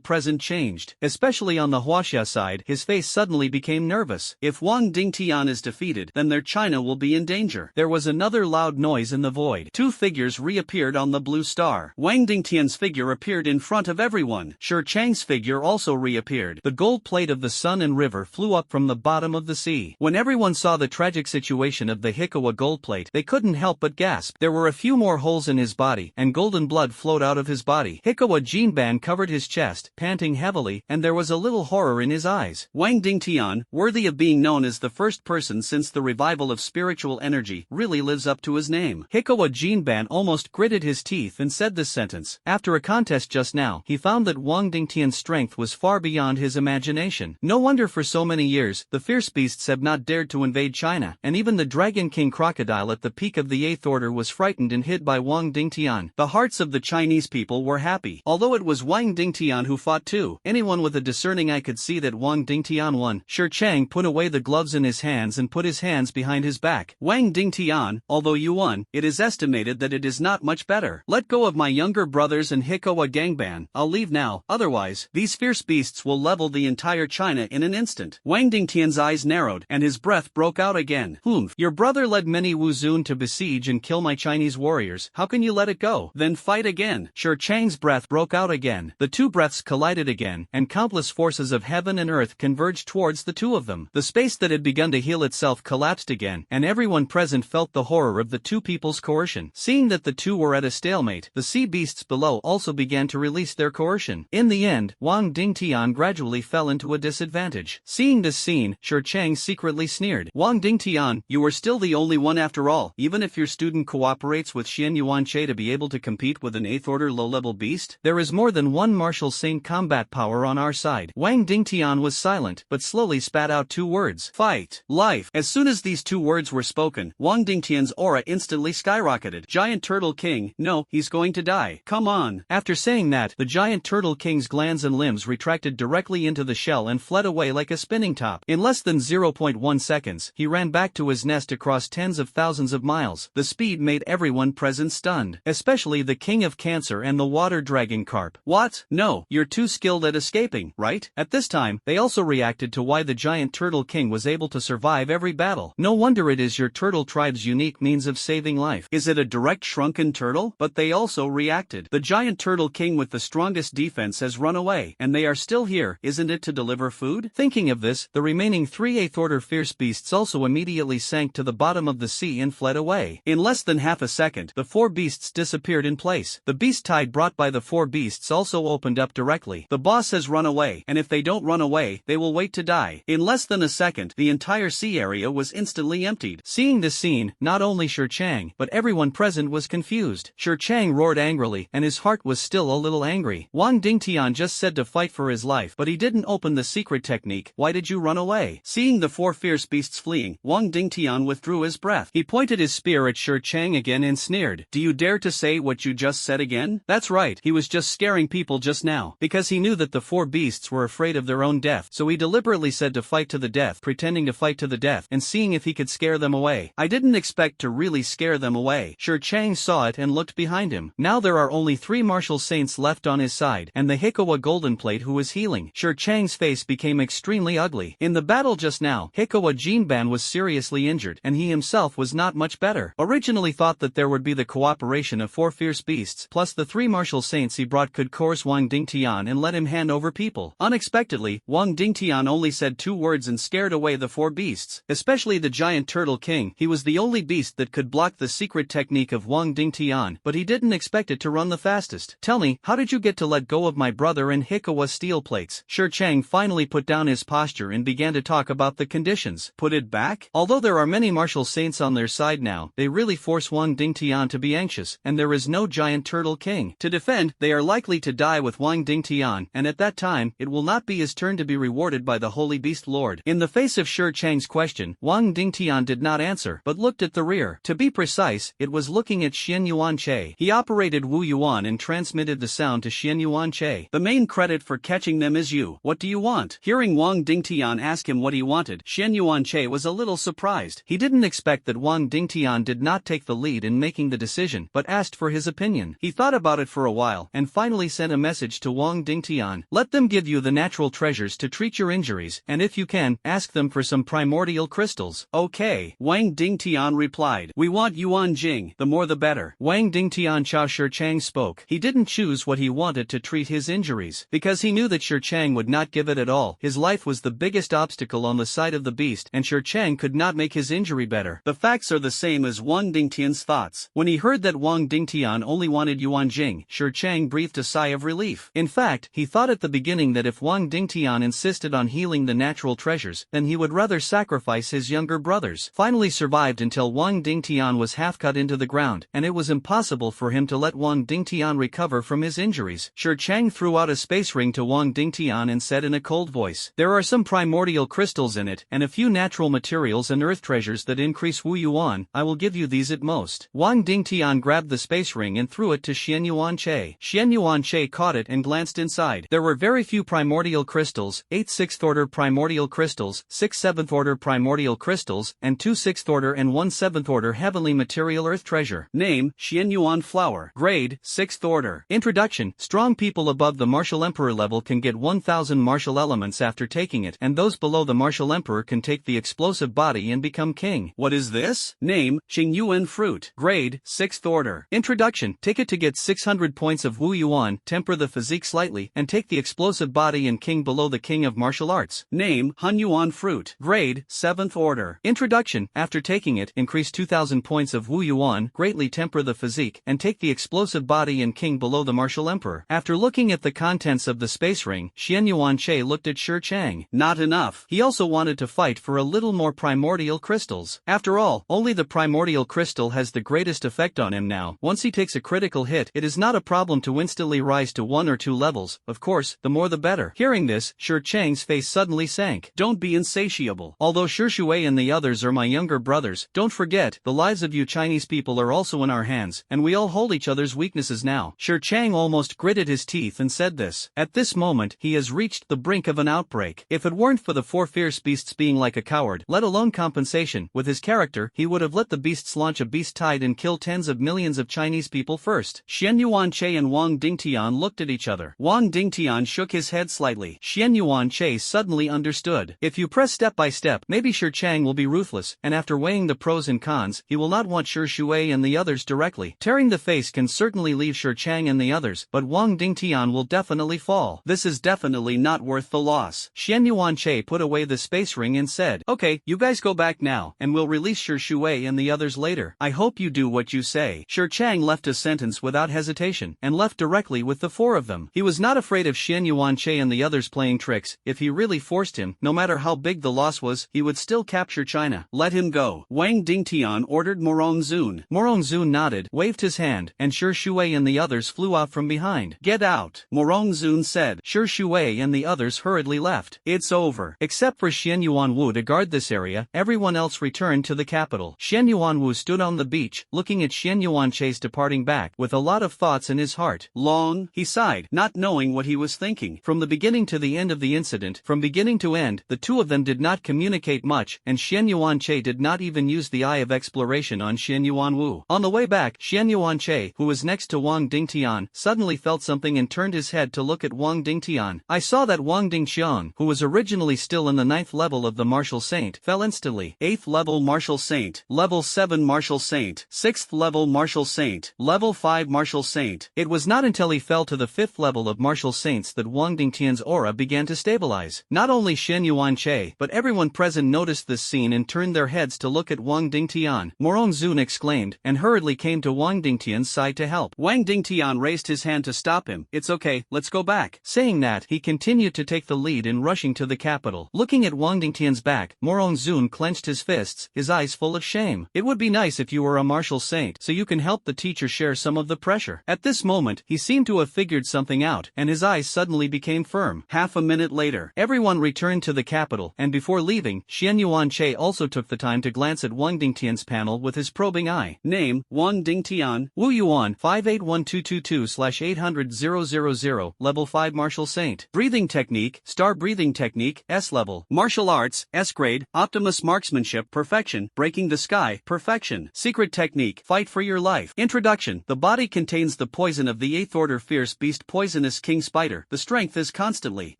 present changed. Especially on the Huaxia side, his face suddenly became nervous. If Wang Dingtian is defeated, then their China will be in danger. There was another loud noise in the void. Two figures reappeared on the blue star. Wang Dingtian's figure appeared in front of everyone. Shi Chang's figure also reappeared. The gold plate of the sun and river flew up from the bottom of the sea. When everyone saw the tragic situation of the Hikawa gold plate, they couldn't help but gasp. There were a few more holes in his body, and golden blood flowed out of his body. Hikawa Jinban covered his chest, panting heavily, and there was a little horror in his eyes. Wang Dingtian, worthy of being known as the first person since the revival of spiritual energy, really lives up to his name. Hikawa Jinban almost gritted his teeth and said this sentence. After a contest just now, he found that Wang Dingtian's strength was far beyond his imagination. No wonder for so many years, the fierce beasts have not dared to invade China, and even the Dragon King crocodile at the peak of the 8th Order was frightened and hid by Wang Dingtian. The hearts of the Chinese people were happy. Although it was Wang Dingtian who fought too, anyone with a discerning eye could see that Wang Dingtian won. Shi Chang put away the gloves in his hands and put his hands behind his back. Wang Dingtian, although you won, it is estimated that it is not much better. Let go of my younger brothers and Hikawa Gangban. I'll leave now, otherwise, these fierce beasts will level the entire China in an instant. Wang Dingtian's eyes narrowed, and his breath broke out again. Your brother led many Wuzun to besiege and kill my Chinese warriors. How can you let it go? Then fight again. Shi Chang's breath broke out again. The two breaths collided again, and countless forces of heaven and earth converged towards the two of them. The space that had begun to heal itself collapsed again, and everyone present felt the horror of the two people's coercion. Seeing that the two were at a stalemate, the sea beasts below also began to release their coercion. In the end, Wang Dingtian gradually fell into a disadvantage. Seeing this scene, Shi Chang secretly sneered. Wang Dingtian, you are still the only one after all, even if your student cooperates with Xian Yuanche to be able to compete with an 8th Order low-level beast. There is more than one martial saint combat power on our side. Wang Dingtian was silent, but slowly spat out two words. Fight. Life. As soon as these two words were spoken, Wang Dingtian's aura instantly skyrocketed. Giant Turtle King, no, he's going to die. Come on. After saying that, the Giant Turtle King's glands and limbs retracted directly into the shell and fled away like a spinning top. In less than 0.1 seconds, he ran back to his nest across tens of thousands of miles. The speed made everyone present stunned, especially the King of Cancer and the Water Dragon Carp. What? No, you're too skilled at escaping, right? At this time, they also reacted to why the Giant Turtle King was able to survive every battle. No wonder it is your turtle tribe's unique means of saving life. Is it a direct shrunken turtle? But they also reacted. The Giant Turtle King with the strongest defense has run away, and they are still here, isn't it to deliver food? Thinking of this, the remaining 3 8th Order fierce beasts also immediately sank to the bottom of the sea and fled away. In less than half a second, the 4 beasts disappeared in place. The beast tide brought by the 4 beasts also opened up directly. The boss has run away, and if they don't run away, they will wait to die. In less than a second, the entire sea area was instantly emptied. Seeing this scene, not only Shi Chang, but everyone present was confused. Shi Chang roared angrily, and his heart was still a little angry. Wang Dingtian just said to fight for his life, but he didn't open the secret technique. Why did you run away? Seeing the 4 fierce beasts fleeing, Wang Dingtian withdrew his breath. He pointed his spear at Shi Chang again and sneered. Do you dare to say what you just said again? That's right, he was just scaring people just now. Because he knew that the 4 beasts were afraid of their own death, so he deliberately said to fight to the death, pretending to fight to the death, and seeing if he could scare them away. I didn't expect to really scare them away. Shi Chang saw it and looked behind him. Now there are only 3 martial saints left on his side, and the Hikawa golden plate who was healing. Shi Chang's face became extremely ugly. In the battle just now, Hikawa Jinban was seriously injured, and he himself was not much better. Originally thought that there would be the cooperation of 4 fierce beasts, plus the 3 martial saints he brought could coerce Wang Dingtian and let him hand over people. Unexpectedly, Wang Dingtian only said 2 words and scared away the 4 beasts, especially the Giant Turtle King. He was the only beast that could block the secret technique of Wang Dingtian, but he didn't expect it to run the fastest. Tell me, how did you get to let go of my brother and Hikawa steel plates? Shi Chang finally put down his posture and began to talk about the conditions. Put it back? Although there are many martial saints on their side now, they really force Wang Dingtian to be anxious, and there is no Giant Turtle King. To defend, they are likely to die with Wang Dingtian, and at that time, it will not be his turn to be rewarded by the Holy Beast Lord. In the face of Shi Chang's question, Wang Dingtian did not answer, but looked at the rear. To be precise, it was looking at Xian Yuanche. He operated Wu Yuan and transmitted the sound to Xian Yuanche. The main credit for catching them is you. What do you want? Hearing Wang Dingtian ask him what he he wanted. Xian Yuanche was a little surprised. He didn't expect that Wang Dingtian did not take the lead in making the decision, but asked for his opinion. He thought about it for a while, and finally sent a message to Wang Dingtian. Let them give you the natural treasures to treat your injuries, and if you can, ask them for some primordial crystals. Okay, Wang Dingtian replied. We want Yuan Jing, the more the better. Wang Dingtian Chao Shichang spoke. He didn't choose what he wanted to treat his injuries, because he knew that Shichang would not give it at all. His life was the biggest obstacle on the side of the beast, and Shichang could not make his injury better. The facts are the same as Wang Dingtian's thoughts. When he heard that Wang Dingtian only wanted Yuan Jing, Shichang breathed a sigh of relief. In fact, he thought at the beginning that if Wang Dingtian insisted on healing the natural treasures, then he would rather sacrifice his younger brothers. Finally survived until Wang Dingtian was half cut into the ground, and it was impossible for him to let Wang Dingtian recover from his injuries. Shichang threw out a space ring to Wang Dingtian and said in a cold voice, there are some primordial crystals in it, and a few natural materials and earth treasures that increase Wu Yuan. I will give you these at most. Wang Dingtian grabbed the space ring and threw it to Xian Yuanche. Xian Yuanche caught it and glanced inside. There were very few primordial crystals, 8 6th order primordial crystals, 6 7th order primordial crystals, and 2 6th order and 1 7th order heavenly material earth treasure. Name, Xian Yuan flower. Grade, 6th order. Introduction, strong people above the martial emperor level can get 1000 martial elements after taking it, and those below the martial emperor can take the explosive body and become king. What is this? Name, Xing Yuan fruit. Grade, 6th order. Introduction, take it to get 600 points of Wu Yuan, temper the physique slightly, and take the explosive body and king below the king of martial arts. Name, Han Yuan fruit. Grade, 7th order. Introduction, after taking it, increase 2000 points of Wu Yuan, greatly temper the physique, and take the explosive body and king below the martial emperor. After looking at the contents of the space ring, Xian Yuanche looked at Shichang. Not enough. He also wanted to fight for a little more primordial crystals. After all, only the primordial crystal has the greatest effect on him now. Once he takes a critical hit, it is not a problem to instantly rise to 1 or 2 levels. Of course, the more the better. Hearing this, Shichang's face suddenly sank. Don't be insatiable. Although Shui and the others are my younger brothers, don't forget, the lives of you Chinese people are also in our hands, and we all hold each other's weaknesses now. Shichang almost gritted his teeth and said this. At this moment, he has reached the brink of an outbreak. If it weren't for the 4 fierce beasts being like a coward, let alone compensation, with his character, he would have let the beasts launch a beast tide and kill tens of millions of Chinese people first. Xian Yuanche and Wang Dingtian looked at each other. Wang Dingtian shook his head slightly. Xian Yuanche suddenly understood. If you press step by step, maybe Shichang will be ruthless, and after weighing the pros and cons, he will not want Shui and the others directly. Tearing the face can certainly leave Shichang and the others, but Wang Dingtian will definitely fall. This is definitely not worth the loss. Xian Yuanche put away the space ring and said, okay, you guys go back now, and we'll release Shui and the others later. I hope you do what you say. Shichang left a sentence without hesitation, and left directly with the 4 of them. He was not afraid of Xian Yuanche and the others playing tricks. If he really forced him, no matter how big the loss was, he would still capture China. Let him go. Wang Dingtian ordered Morongzun. Morongzun nodded, waved his hand, and Shui and the others flew out from behind. Get out, Morongzun said. Shui and the others hurriedly left. It's over. Except for Xian Yuanwu to guard this area, everyone else returned to the capital. Xian Yuanwu stood on the beach, looking at Xian Yuanche's departing back, with a lot of thoughts in his heart. Long, he sighed, not knowing what he was thinking. From the beginning to the end of the incident, from beginning to end, the 2 of them did not communicate much, and Xian Yuanche did not even use the eye of exploration on Xian Yuanwu. On the way back, Xian Yuanche, who was next to Wang Dingtian, suddenly felt something and turned his head to look at Wang Dingtian. I saw that Wang Dingtian, who was originally still in the 9th level of the Martial Saint, fell instantly. 8th level Martial Saint, level 7 Martial Saint, 6th level Martial Saint, level 5 Martial Saint. It was not until he fell to the 5th level of Martial Saints that Wang Dingtian's aura began to stabilize. Not only Xian Yuanche, but everyone present noticed this scene and turned their heads to look at Wang Dingtian. Morongzun exclaimed, and hurriedly came to Wang Dingtian's side to help. Wang Dingtian raised his hand to stop him. It's okay, let's go back. Saying that, he continued to take the lead in rushing to the capital. Looking at Wang Dingtian's back, Morongzun clenched his fists, his eyes full of shame. It would be nice if you were a martial saint, so you can help the teacher share some of the pressure. At this moment, he seemed to have figured something out, and his eyes suddenly became firm. Half a minute later, everyone returned to the capital, and before leaving, Xian Yuanche also took the time to glance at Wang Dingtian's panel with his probing eye. Name, Wang Dingtian, Wu Yuan, 581222/800,000, level 5 martial saint. Breathing technique, star breathing technique, S level, Martial Arts, S grade, Optimus Marksmanship, Perfection, Breaking the Sky, Perfection. Secret Technique, Fight for your life. Introduction. The body contains the poison of the 8th order fierce beast poisonous king spider. The strength is constantly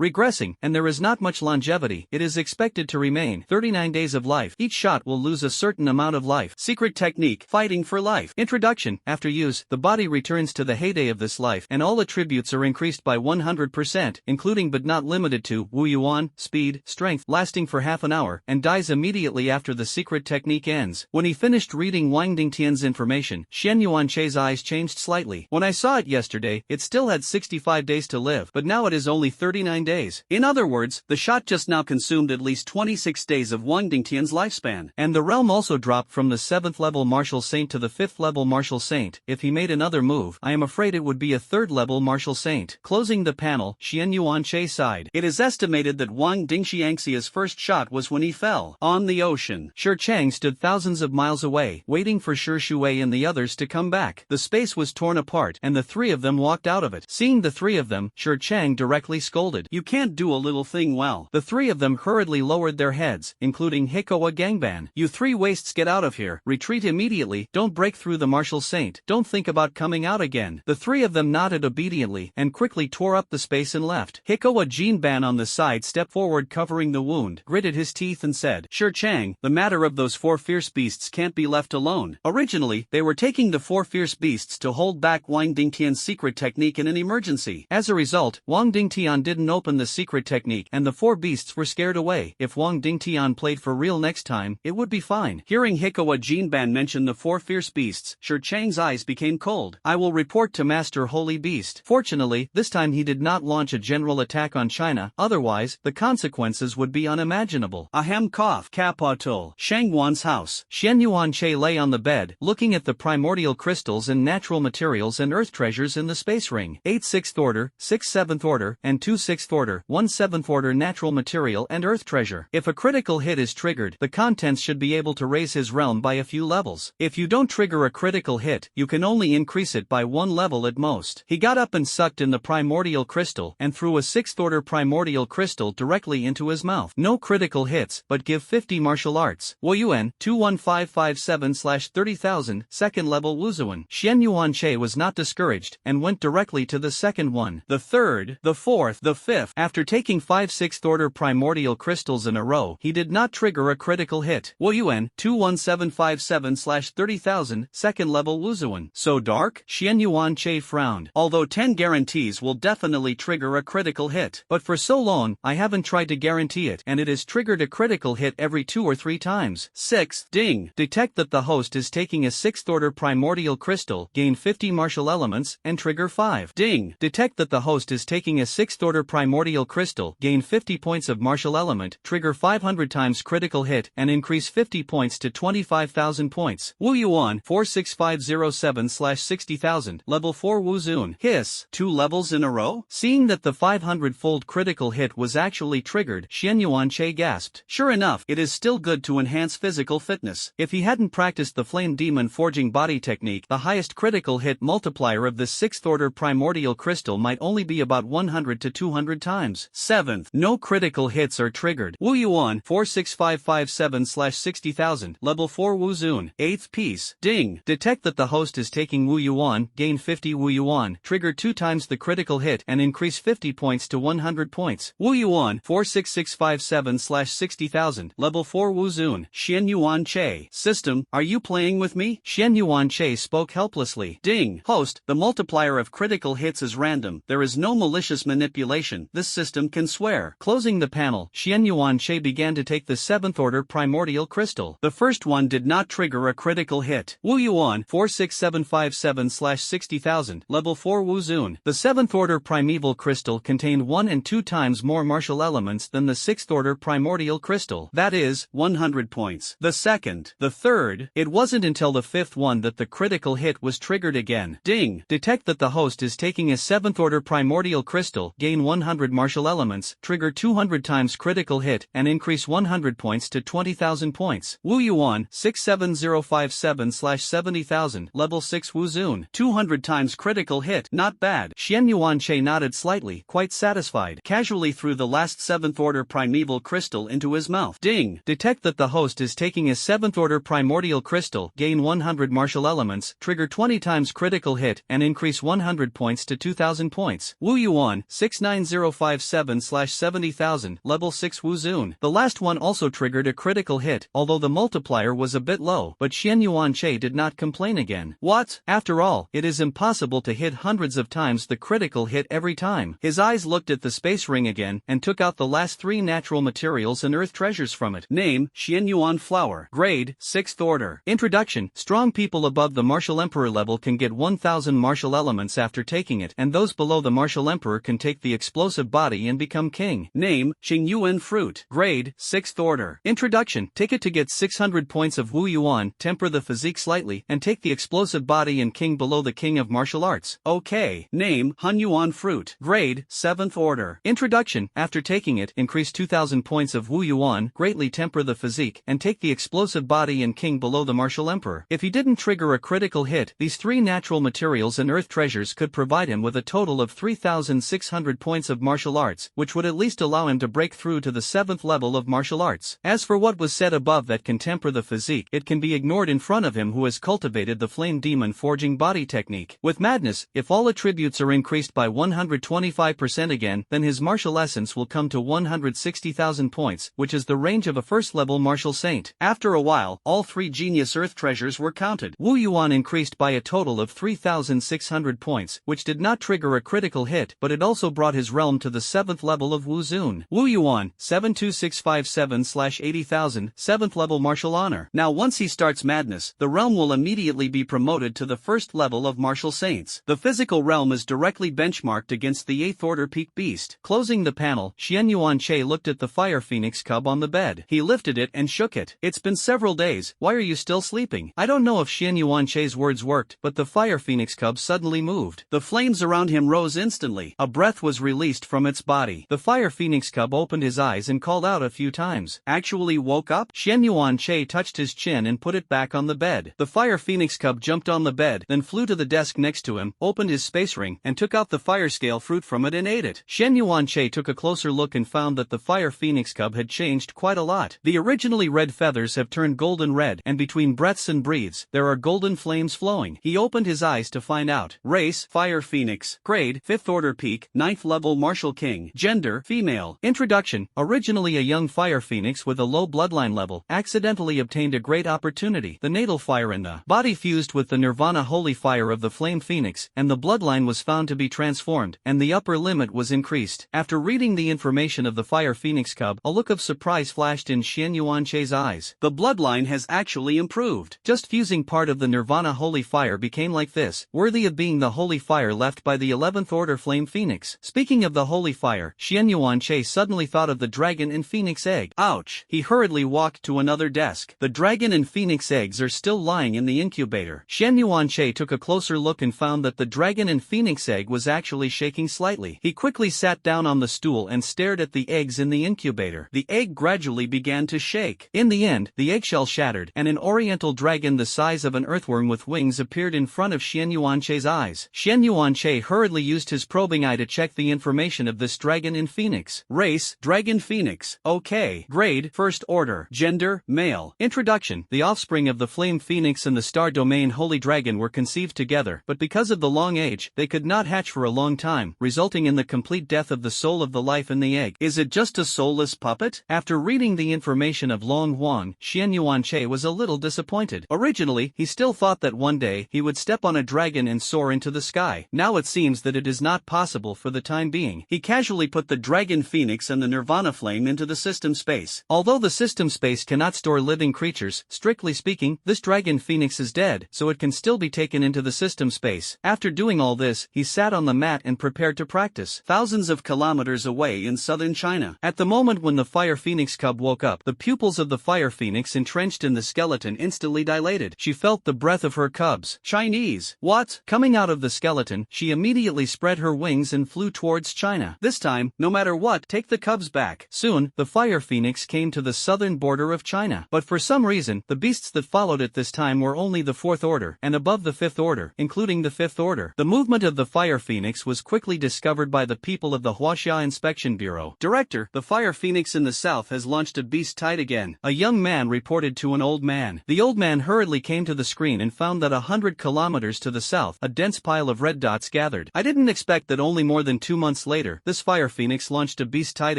regressing, and there is not much longevity. It is expected to remain 39 days of life. Each shot will lose a certain amount of life. Secret Technique, Fighting for life. Introduction. After use, the body returns to the heyday of this life, and all attributes are increased by 100%, including but not limited to Wu Yuan, speed, strength, lasting for half an hour, and dies immediately after the secret technique ends. When he finished reading Wang Dingtian's information, Xian Yuanche's eyes changed slightly. When I saw it yesterday, it still had 65 days to live, but now it is only 39 days. In other words, the shot just now consumed at least 26 days of Wang Dingtian's lifespan. And the realm also dropped from the 7th level martial saint to the 5th level martial saint. If he made another move, I am afraid it would be a 3rd level martial saint. Closing the panel, Xian Yuanche sighed. It is estimated that Wang Dingxiangxia's first shot was when he fell on the ocean. Shi Chang stood thousands of miles away, waiting for Shi Shuwei and the others to come back. The space was torn apart, and the three of them walked out of it. Seeing the three of them, Shi Chang directly scolded. You can't do a little thing well. The three of them hurriedly lowered their heads, including Hikowa Gangban. You three wastes, get out of here. Retreat immediately. Don't break through the martial saint. Don't think about coming out again. The three of them nodded obediently, and quickly tore up the space and left. Hikowa Jinban on the side stepped forward covering the wound, gritted his teeth and said, Shi Chang, the matter of those 4 fierce beasts can't be left alone. Originally, they were taking the 4 fierce beasts to hold back Wang Dingtian's secret technique in an emergency. As a result, Wang Dingtian didn't open the secret technique, and the 4 beasts were scared away. If Wang Dingtian played for real next time, it would be fine. Hearing Hikowa Jinban mention the 4 fierce beasts, Shi Chang's eyes became cold. I will report to Master Holy Beast. Fortunately, this time he did not launch a general attack on China, otherwise, the consequences would be unimaginable. Ahem cough. Kapatul. Shangwan's house. Xian Yuanche lay on the bed, looking at the primordial crystals and natural materials and earth treasures in the space ring. 8 6th order, 6 7th order, and 2 6th order, 1 7th order natural material and earth treasure. If a critical hit is triggered, the contents should be able to raise his realm by a few levels. If you don't trigger a critical hit, you can only increase it by 1 level at most. He got up and sucked in the primordial crystal and threw a 6th order primordial crystal directly into his mouth. No critical hits, but give 50 martial arts. Woyuan 21557/30,000 2nd level Wuzuan. Xian Yuanche was not discouraged and went directly to the second one, the third, the fourth, the fifth. After taking 5 6th order primordial crystals in a row, he did not trigger a critical hit. Woyuan 21757/30,000 2nd level Wuzuan. So dark? Xian Yuanche frowned. Although 10 guarantees will definitely trigger a critical hit, but for so long, I haven't tried to guarantee it, and it has triggered a critical hit every 2 or 3 times. 6. Ding. Detect that the host is taking a 6th order primordial crystal, gain 50 martial elements, and trigger 5. Ding. Detect that the host is taking a 6th order primordial crystal, gain 50 points of martial element, trigger 500 times critical hit, and increase 50 points to 25,000 points. Wu Yuan 46507/60,000, level 4 Wuzun. Hiss. 2 levels in a row? Seeing that the 500-fold critical hit was actually triggered, Xian Yuanche gasped. Sure enough, it is still good to enhance physical fitness. If he hadn't practiced the Flame Demon Forging Body technique, the highest critical hit multiplier of this 6th order primordial crystal might only be about 100 to 200 times. 7th. No critical hits are triggered. Wu Yuan 46557/60,000, level 4 Wuzun. 8th piece. Ding. Detect that the host is taking Wu Yuan, gain 50 Wu Yuan, trigger 2 times the critical hit and increase 50 points to 100 points. Wu Yuan 46657/60,000, level 4 Wuzun. Xian Yuanche. System, are you playing with me? Xian Yuanche spoke helplessly. Ding. Host, the multiplier of critical hits is random. There is no malicious manipulation. This system can swear. Closing the panel, Xian Yuanche began to take the 7th order primordial crystal. The first one did not trigger a critical hit. Wu Yuan 46757/60,000, level 4 Wuzun. The 7th order primeval crystal contained 1 and 2 times more martial elements than the 6th order primordial crystal. That is, 100 points. The second, the third, it wasn't until the 5th one that the critical hit was triggered again. Ding. Detect that the host is taking a 7th order primordial crystal, gain 100 martial elements, trigger 200 times critical hit, and increase 100 points to 20,000 points. Wu Yuan 67057/70,000, level 6 Wuzun. 200 times critical hit. Not bad. Xian Yuanche nodded slightly, quite satisfied. Casually threw the last 7th order primeval crystal into his mouth. Ding! Detect that the host is taking a 7th order primordial crystal, gain 100 martial elements, trigger 20 times critical hit, and increase 100 points to 2000 points. Wu Yuan, 69057/70000, level 6 Wu Zun. The last one also triggered a critical hit, although the multiplier was a bit low, but Xian Yuan Che did not complain again. What? After all, it is impossible to hit hundreds of times the critical hit every time. His eyes looked at the space ring again, and took out the last 3 natural materials and earth treasures from it. Name, Xian Yuan Flower. Grade, 6th order. Introduction. Strong people above the Martial Emperor level can get 1000 martial elements after taking it, and those below the Martial Emperor can take the explosive body and become king. Name, Xing Yuan Fruit. Grade, 6th order. Introduction. Take it to get 600 points of Wu Yuan, temper the physique slightly, and take the explosive body and king below the king of martial arts. Okay. Name, Han Yuan Fruit. Grade, 7th order. Introduction. After taking it, increase 2000 points of Wu Yuan, greatly temper the physique, and take the explosive body and king below the martial emperor. If he didn't trigger a critical hit, these 3 natural materials and earth treasures could provide him with a total of 3600 points of martial arts, which would at least allow him to break through to the 7th level of martial arts. As for what was said above that can temper the physique, it can be ignored in front of him who has cultivated the flame demon forging body technique. With madness, if all attributes are increased by 125% again, then his martial essence will come to 160,000 points, which is the range of a first-level martial saint. After a while, all 3 genius earth treasures were counted. Wu Yuan increased by a total of 3600 points, which did not trigger a critical hit, but it also brought his realm to the 7th level of Wu Zun. Wu Yuan, 72657/80,000, 7th level martial honor. Now once he starts madness, the realm will immediately be promoted to the 1st level of martial saints. The physical realm is directly benchmarked against the 8th order peak beast. Closing the panel, Xian Yuan Che looked at the fire phoenix cub on the bed. He lifted it and shook it. It's been several days, why are you still sleeping? I don't know if Xian Yuan Che's words worked, but the fire phoenix cub suddenly moved. The flames around him rose instantly. A breath was released from its body. The fire phoenix cub opened his eyes and called out a few times. Actually woke up? Xian Yuan Che touched his chin and put it back on the bed. The fire phoenix cub jumped on the bed, then flew to the desk next to him, opened his space ring, and took out the fire scale fruit from it and ate it. Xian Yuan Che took a closer look and found that the fire phoenix cub had changed quite a lot. The originally red feathers have turned golden red, and between breaths and breathes, there are golden flames flowing. He opened his eyes to find out. Race, fire phoenix. Grade, 5th order peak, 9th level martial king. Gender, female. Introduction. Originally a young fire phoenix with a low bloodline level, accidentally obtained a great opportunity. The natal fire in the body fused with the nirvana holy fire of the flame phoenix, and the bloodline was found to be transformed, and the upper limit was increased. After reading the information of the fire phoenix cub, a look of surprise flashed in Xian Yuan Che's eyes. The bloodline has actually improved. Just fusing part of the nirvana holy fire became like this, worthy of being the holy fire left by the 11th order flame phoenix. Speaking of the holy fire, Xian Yuan Che suddenly thought of the dragon and phoenix egg. Ouch! He hurriedly walked to another desk. The dragon and phoenix eggs are still lying in the incubator. Xian Yuan Che took a closer look and found that the dragon and phoenix egg was actually shaking slightly. He quickly sat down on the stool and stared at the eggs in the incubator. The egg gradually began to shake. In the end, the eggshell shattered, and an oriental dragon the size of an earthworm with wings appeared in front of Xian Yuan Che's eyes. Xian Yuan Che hurriedly used his probing eye to check the information of this dragon and phoenix. Race, dragon phoenix. Okay. Grade, 1st order. Gender, male. Introduction. The offspring of the flame phoenix and the star domain holy dragon were conceived together, but because of the long age, they could not hatch for a long time, resulting in the complete death of the soul of the life in the egg. Is it just a soulless puppet? After reading the information of Long Huang, Xian Yuan Che was a little disappointed. Originally, he still thought that one day he would step on a dragon and soar into the sky. Now it seems that it is not possible for the time being. He casually put the dragon phoenix and the nirvana flame into the system space. Although the system space cannot store living creatures, strictly speaking, this dragon phoenix is dead, so it can still be taken into the system space. After doing all this, he sat on the mat and prepared to practice. Thousands of kilometers away in southern China. At the moment when the fire phoenix cub woke up, the pupils of the fire phoenix entrenched in the skeleton instantly dilated. She felt the breath of her cubs. Chinese. What? Coming out of the skeleton, she immediately spread her wings and flew towards China. This time, no matter what, take the cubs back. Soon, the fire phoenix came to the southern border of China. But for some reason, the beasts that followed it this time were only the 4th order, and above the 5th order, including the 5th order. The movement of the fire phoenix was quickly discovered by the people of the Huaxia Inspection Bureau. Director, Master, the Fire Phoenix in the south has launched a beast tide again, a young man reported to an old man. The old man hurriedly came to the screen and found that 100 kilometers to the south, a dense pile of red dots gathered. I didn't expect that only more than 2 months later, this Fire Phoenix launched a beast tide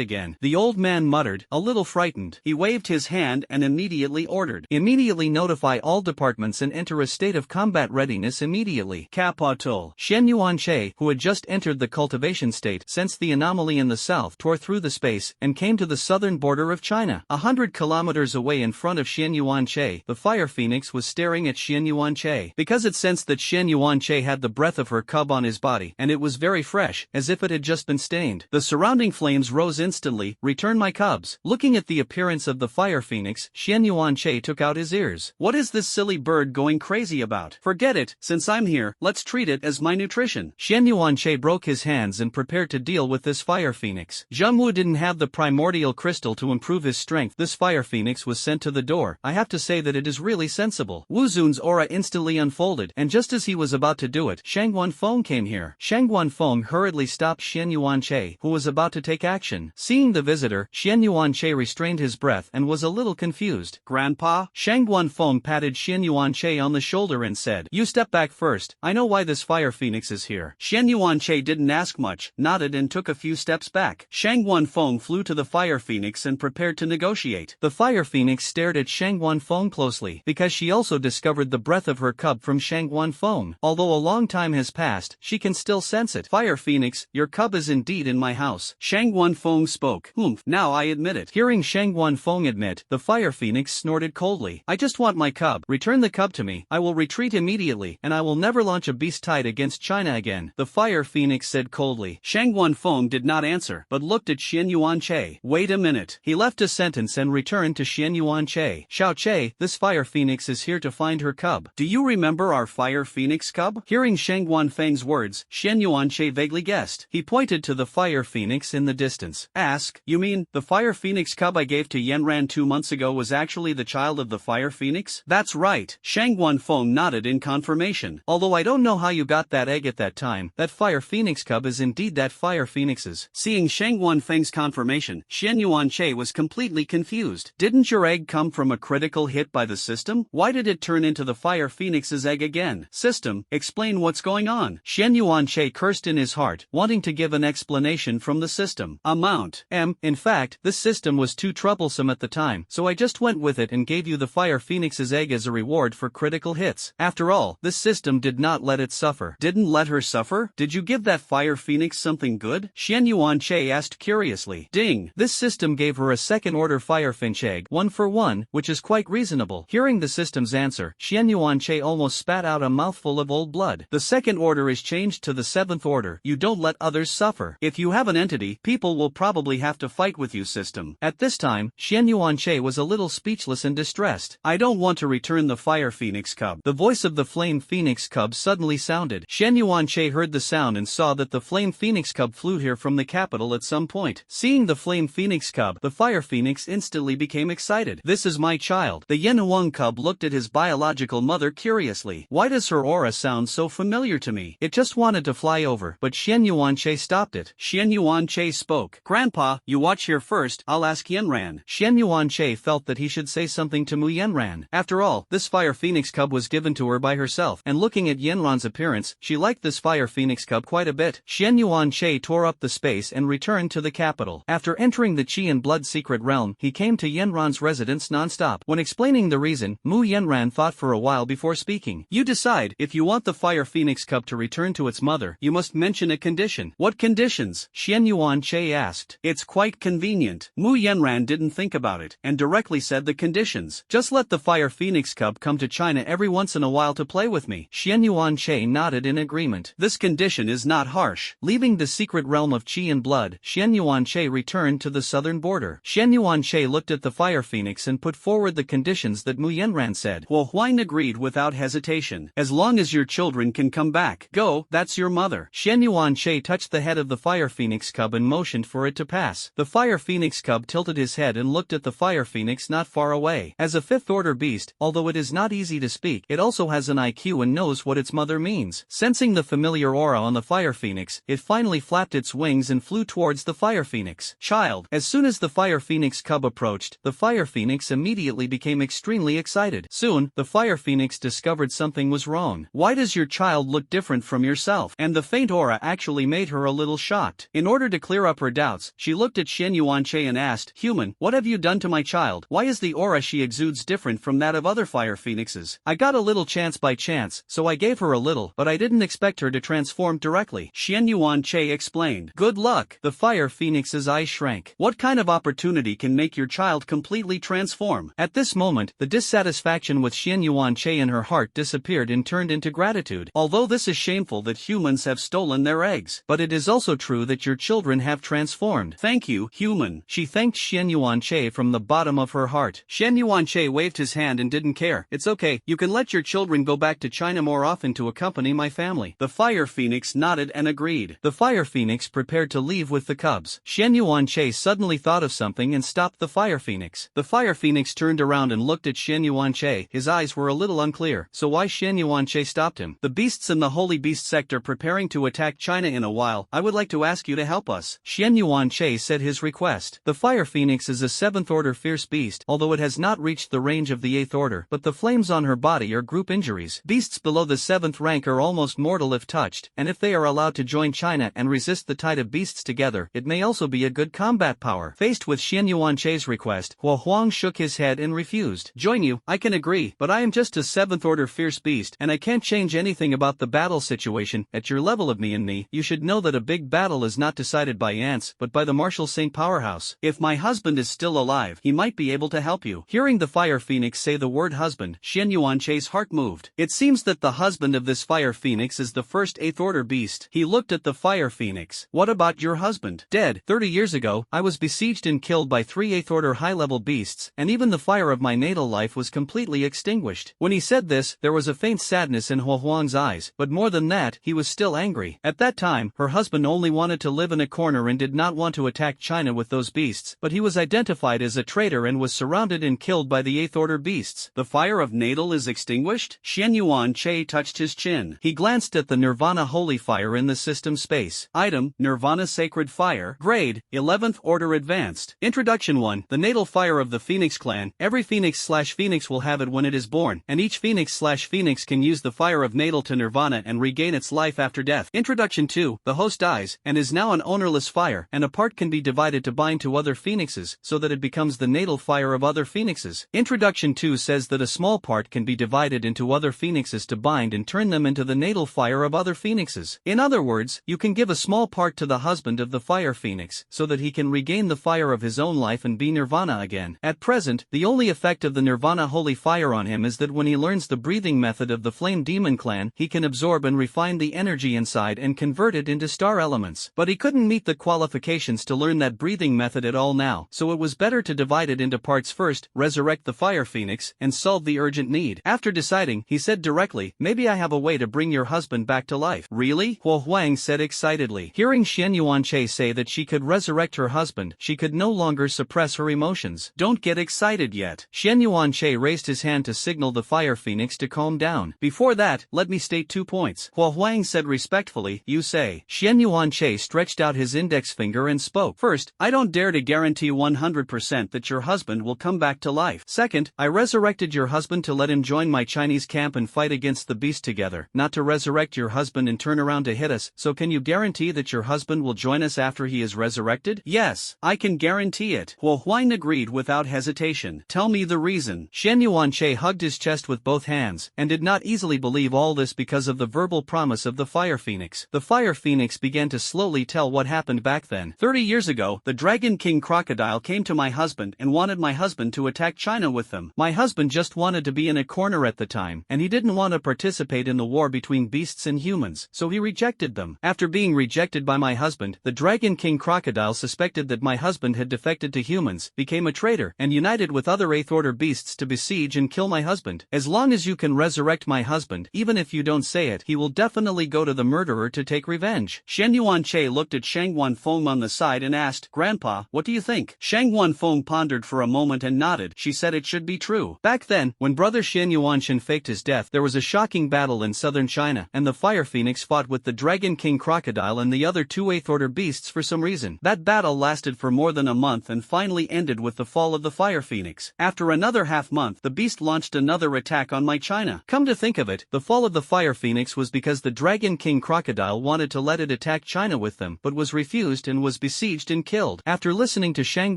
again. The old man muttered, a little frightened. He waved his hand and immediately ordered, immediately notify all departments and enter a state of combat readiness immediately. Capital. Shen Yuanche, who had just entered the cultivation state, sensed the anomaly in the south, tore through the space, and came to the southern border of China. 100 kilometers away in front of Shen Yuanche, the Fire Phoenix was staring at Shen Yuanche. Because it sensed that Shen Yuanche had the breath of her cub on his body, and it was very fresh, as if it had just been stained. The surrounding flames rose instantly. Return my cubs. Looking at the appearance of the Fire Phoenix, Shen Yuanche took out his ears. What is this silly bird going crazy about? Forget it, since I'm here, let's treat it as my nutrition. Shen Yuanche broke his hands and prepared to deal with this Fire Phoenix. Zhengwu didn't have the primordial crystal to improve his strength. This Fire Phoenix was sent to the door. I have to say that it is really sensible. Wu Zun's aura instantly unfolded, and just as he was about to do it, Shang Guanfeng came here. Shang Guanfeng hurriedly stopped Shen Yuanche, who was about to take action. Seeing the visitor, Shen Yuanche restrained his breath and was a little confused. Grandpa? Shang Guanfeng patted Shen Yuanche on the shoulder and said, you step back first, I know why this Fire Phoenix is here. Shen Yuanche didn't ask much, nodded and took a few steps back. Shang Guanfeng flew to the Fire Phoenix and prepared to negotiate. The Fire Phoenix stared at Shang Guanfeng closely, because she also discovered the breath of her cub from Shang Guanfeng. Although a long time has passed, she can still sense it. Fire Phoenix, your cub is indeed in my house. Shang Guanfeng spoke. Now I admit it. Hearing Shang Guanfeng admit, the Fire Phoenix snorted coldly. I just want my cub. Return the cub to me. I will retreat immediately, and I will never launch a beast tide against China again. The Fire Phoenix said coldly. Shang Guanfeng did not answer, but looked at Shen Yuanche. Wait a minute. He left a sentence and returned to Shen Yuanche. Xiao Che, this Fire Phoenix is here to find her cub. Do you remember our Fire Phoenix cub? Hearing Shang Guanfeng's words, Shen Yuanche vaguely guessed. He pointed to the Fire Phoenix in the distance. Ask, you mean, the Fire Phoenix cub I gave to Yanran 2 months ago was actually the child of the Fire Phoenix? That's right. Shang Guanfeng nodded in confirmation. Although I don't know how you got that egg at that time, that Fire Phoenix cub is indeed that Fire Phoenix's. Seeing Shang Guanfeng's confirmation, Shen Yuanche was completely confused. Didn't your egg come from a critical hit by the system? Why did it turn into the Fire Phoenix's egg again? System, explain what's going on. Shen Yuanche cursed in his heart, wanting to give an explanation from the system. Amount. In fact, this system was too troublesome at the time, so I just went with it and gave you the Fire Phoenix's egg as a reward for critical hits. After all, this system did not let it suffer. Didn't let her suffer? Did you give that Fire Phoenix something good? Shen Yuanche asked curiously. Ding. This system gave her a second-order Fire Finch egg, 1 for 1, which is quite reasonable. Hearing the system's answer, Shen Yuanche almost spat out a mouthful of old blood. The second order is changed to the 7th order. You don't let others suffer. If you have an entity, people will probably have to fight with you, system. At this time, Shen Yuanche was a little speechless and distressed. I don't want to return the Fire Phoenix cub. The voice of the Flame Phoenix cub suddenly sounded. Shen Yuanche heard the sound and saw that the Flame Phoenix cub flew here from the capital at some point. Seeing the Flame Phoenix cub, the Fire Phoenix instantly became excited. This is my child. The Yenhuang cub looked at his biological mother curiously. Why does her aura sound so familiar to me? It just wanted to fly over, but Shen Yuanche stopped it. Shen Yuanche spoke. Grandpa, you watch here first, I'll ask Yanran. Shen Yuanche felt that he should say something to Mu Yanran. After all, this Fire Phoenix cub was given to her by herself, and looking at Yanran's appearance, she liked this Fire Phoenix cub quite a bit. Shen Yuanche tore up the space and returned to the capital. After entering the Qi and Blood secret realm, he came to Yanran's residence non-stop. When explaining the reason, Mu Yanran thought for a while before speaking. You decide, if you want the Fire Phoenix cub to return to its mother, you must mention a condition. What conditions? Shen Yuanche asked. It's quite convenient. Mu Yanran didn't think about it, and directly said the conditions. Just let the Fire Phoenix cub come to China every once in a while to play with me. Shen Yuanche nodded in agreement. This condition is not harsh. Leaving the secret realm of Qi and Blood, Shen Yuanche returned to the southern border. Shen Yuanche looked at the Fire Phoenix and put forward the conditions that Mu Yanran said. Huahuang agreed without hesitation. As long as your children can come back. Go, that's your mother. Shen Yuanche touched the head of the Fire Phoenix cub and motioned for it to pass. The Fire Phoenix cub tilted his head and looked at the Fire Phoenix not far away. As a 5th-order beast, although it is not easy to speak, it also has an IQ and knows what its mother means. Sensing the familiar aura on the Fire Phoenix, it finally flapped its wings and flew towards the Fire Phoenix. phoenix. Child. As soon as the fire phoenix cub approached, the fire phoenix immediately became extremely excited. Soon, the fire phoenix discovered something was wrong. Why does your child look different from yourself? And the faint aura actually made her a little shocked. In order to clear up her doubts, she looked at Shen Yuanche and asked, "Human, what have you done to my child? Why is the aura she exudes different from that of other fire phoenixes? I got a little chance by chance, so I gave her a little, but I didn't expect her to transform directly," Shen Yuanche explained. "Good luck." The fire phoenix's eyes shrank. What kind of opportunity can make your child completely transform? At this moment, the dissatisfaction with Shen Yuanche in her heart disappeared and turned into gratitude. Although this is shameful that humans have stolen their eggs, but it is also true that your children have transformed. Thank you, human. She thanked Shen Yuanche from the bottom of her heart. Shen Yuanche waved his hand and didn't care. "It's okay, you can let your children go back to China more often to accompany my family." The fire phoenix nodded and agreed. The fire phoenix prepared to leave with the cubs. Shen Yuanche suddenly thought of something and stopped the fire phoenix. The fire phoenix turned around and looked at Shen Yuanche. His eyes were a little unclear. So why Shen Yuanche stopped him? "The beasts in the Holy Beast sector preparing to attack China in a while. I would like to ask you to help us." Shen Yuanche said his request. The fire phoenix is a 7th order fierce beast, although it has not reached the range of the 8th order, but the flames on her body are group injuries. Beasts below the 7th rank are almost mortal if touched, and if they are allowed to join China and resist the tide of beasts together, it may also be a good combat power. Faced with Shen Yuanche's request, Huang shook his head and refused. "Join you, I can agree, but I am just a 7th order fierce beast, and I can't change anything about the battle situation. At your level of me, you should know that a big battle is not decided by ants, but by the Marshall Saint Powerhouse. If my husband is still alive, he might be able to help you." Hearing the fire phoenix say the word husband, Shen Yuanche's heart moved. It seems that the husband of this fire phoenix is the first 8th order beast. He looked at the fire phoenix. "What about your husband?" "Dead. 30 years ago, I was besieged and killed by 3 8th order high-level beasts, and even the fire of my natal life was completely extinguished." When he said this, there was a faint sadness in Huang's eyes, but more than that, he was still angry. At that time, her husband only wanted to live in a corner and did not want to attack China with those beasts, but he was identified as a traitor and was surrounded and killed by the 8th order beasts. The fire of natal is extinguished? Shen Yuanche touched his chin. He glanced at the Nirvana Holy Fire in the system space. Item, Nirvana Sacred Fire. Grade, 11th Order Advanced. Introduction 1. The natal fire of the Phoenix clan. Every Phoenix/Phoenix will have it when it is born, and each Phoenix/Phoenix can use the fire of natal to Nirvana and regain its life after death. Introduction 2. The host dies, and is now an ownerless fire, and a part can be divided to bind to other phoenixes, so that it becomes the natal fire of other phoenixes. Introduction 2 says that a small part can be divided into other phoenixes to bind and turn them into the natal fire of other phoenixes. In other words, you can give a small part to the husband of the fire phoenix, so that he can regain the fire of his own life and be Nirvana again. At present, the only effect of the Nirvana Holy Fire on him is that when he learns the breathing method of the Flame Demon clan, he can absorb and refine the energy inside and convert it into star elements. But he couldn't meet the qualifications to learn that breathing method at all now, so it was better to divide it into parts first, resurrect the fire phoenix, and solve the urgent need. After deciding, he said directly, "Maybe I have a way to bring your husband back to life." "Really?" Huang said excitedly. Hearing Shen Yuanche say that she could resurrect her husband, she could no longer suppress her emotions. "Don't get excited yet." Shen Yuanche raised his hand to signal the fire phoenix to calm down. "Before that, let me state 2 points. Huang said respectfully, "You say." Shen Yuanche stretched out his index finger and spoke. "First, I don't dare to guarantee 100% that your husband will come back to life. Second, I resurrected your husband to let him join my Chinese camp and fight against the beast together, not to resurrect your husband and turn around to hit us, so can you guarantee that your husband will join us after he is resurrected?" "Yes, I can guarantee it." Huang agreed without hesitation. "Tell me the reason." Shen Yuanche hugged his chest with both hands, and did not easily believe all this because of the verbal promise of the fire phoenix. The fire phoenix began to slowly tell what happened back then. 30 years ago, the Dragon King Crocodile came to my husband and wanted my husband to attack China with them. My husband just wanted to be in a corner at the time, and he didn't want to participate in the war between beasts and humans, so he rejected them. After being rejected by my husband, the Dragon King Crocodile suspected that my husband had defected to humans, became a traitor, and united with other 8th order beasts to besiege and kill my husband. As long as you can resurrect my husband, even if you don't say it, he will definitely go to the murderer to take revenge. Shen Yuanche looked at Shang Wanfeng on the side and asked, "Grandpa, what do you think?" Shang Wanfeng pondered for a moment and nodded. She said it should be true. Back then, when brother Shen Yuanshan faked his death, there was a shocking battle in southern China, and the fire phoenix fought with the Dragon King Crocodile and the other 2 8th order beasts for some reason. That battle lasted for more than a month and finally ended with the fall of the Fire Phoenix. After another half-month, the beast launched another attack on my China. Come to think of it, the fall of the Fire Phoenix was because the Dragon King Crocodile wanted to let it attack China with them, but was refused and was besieged and killed. After listening to Shang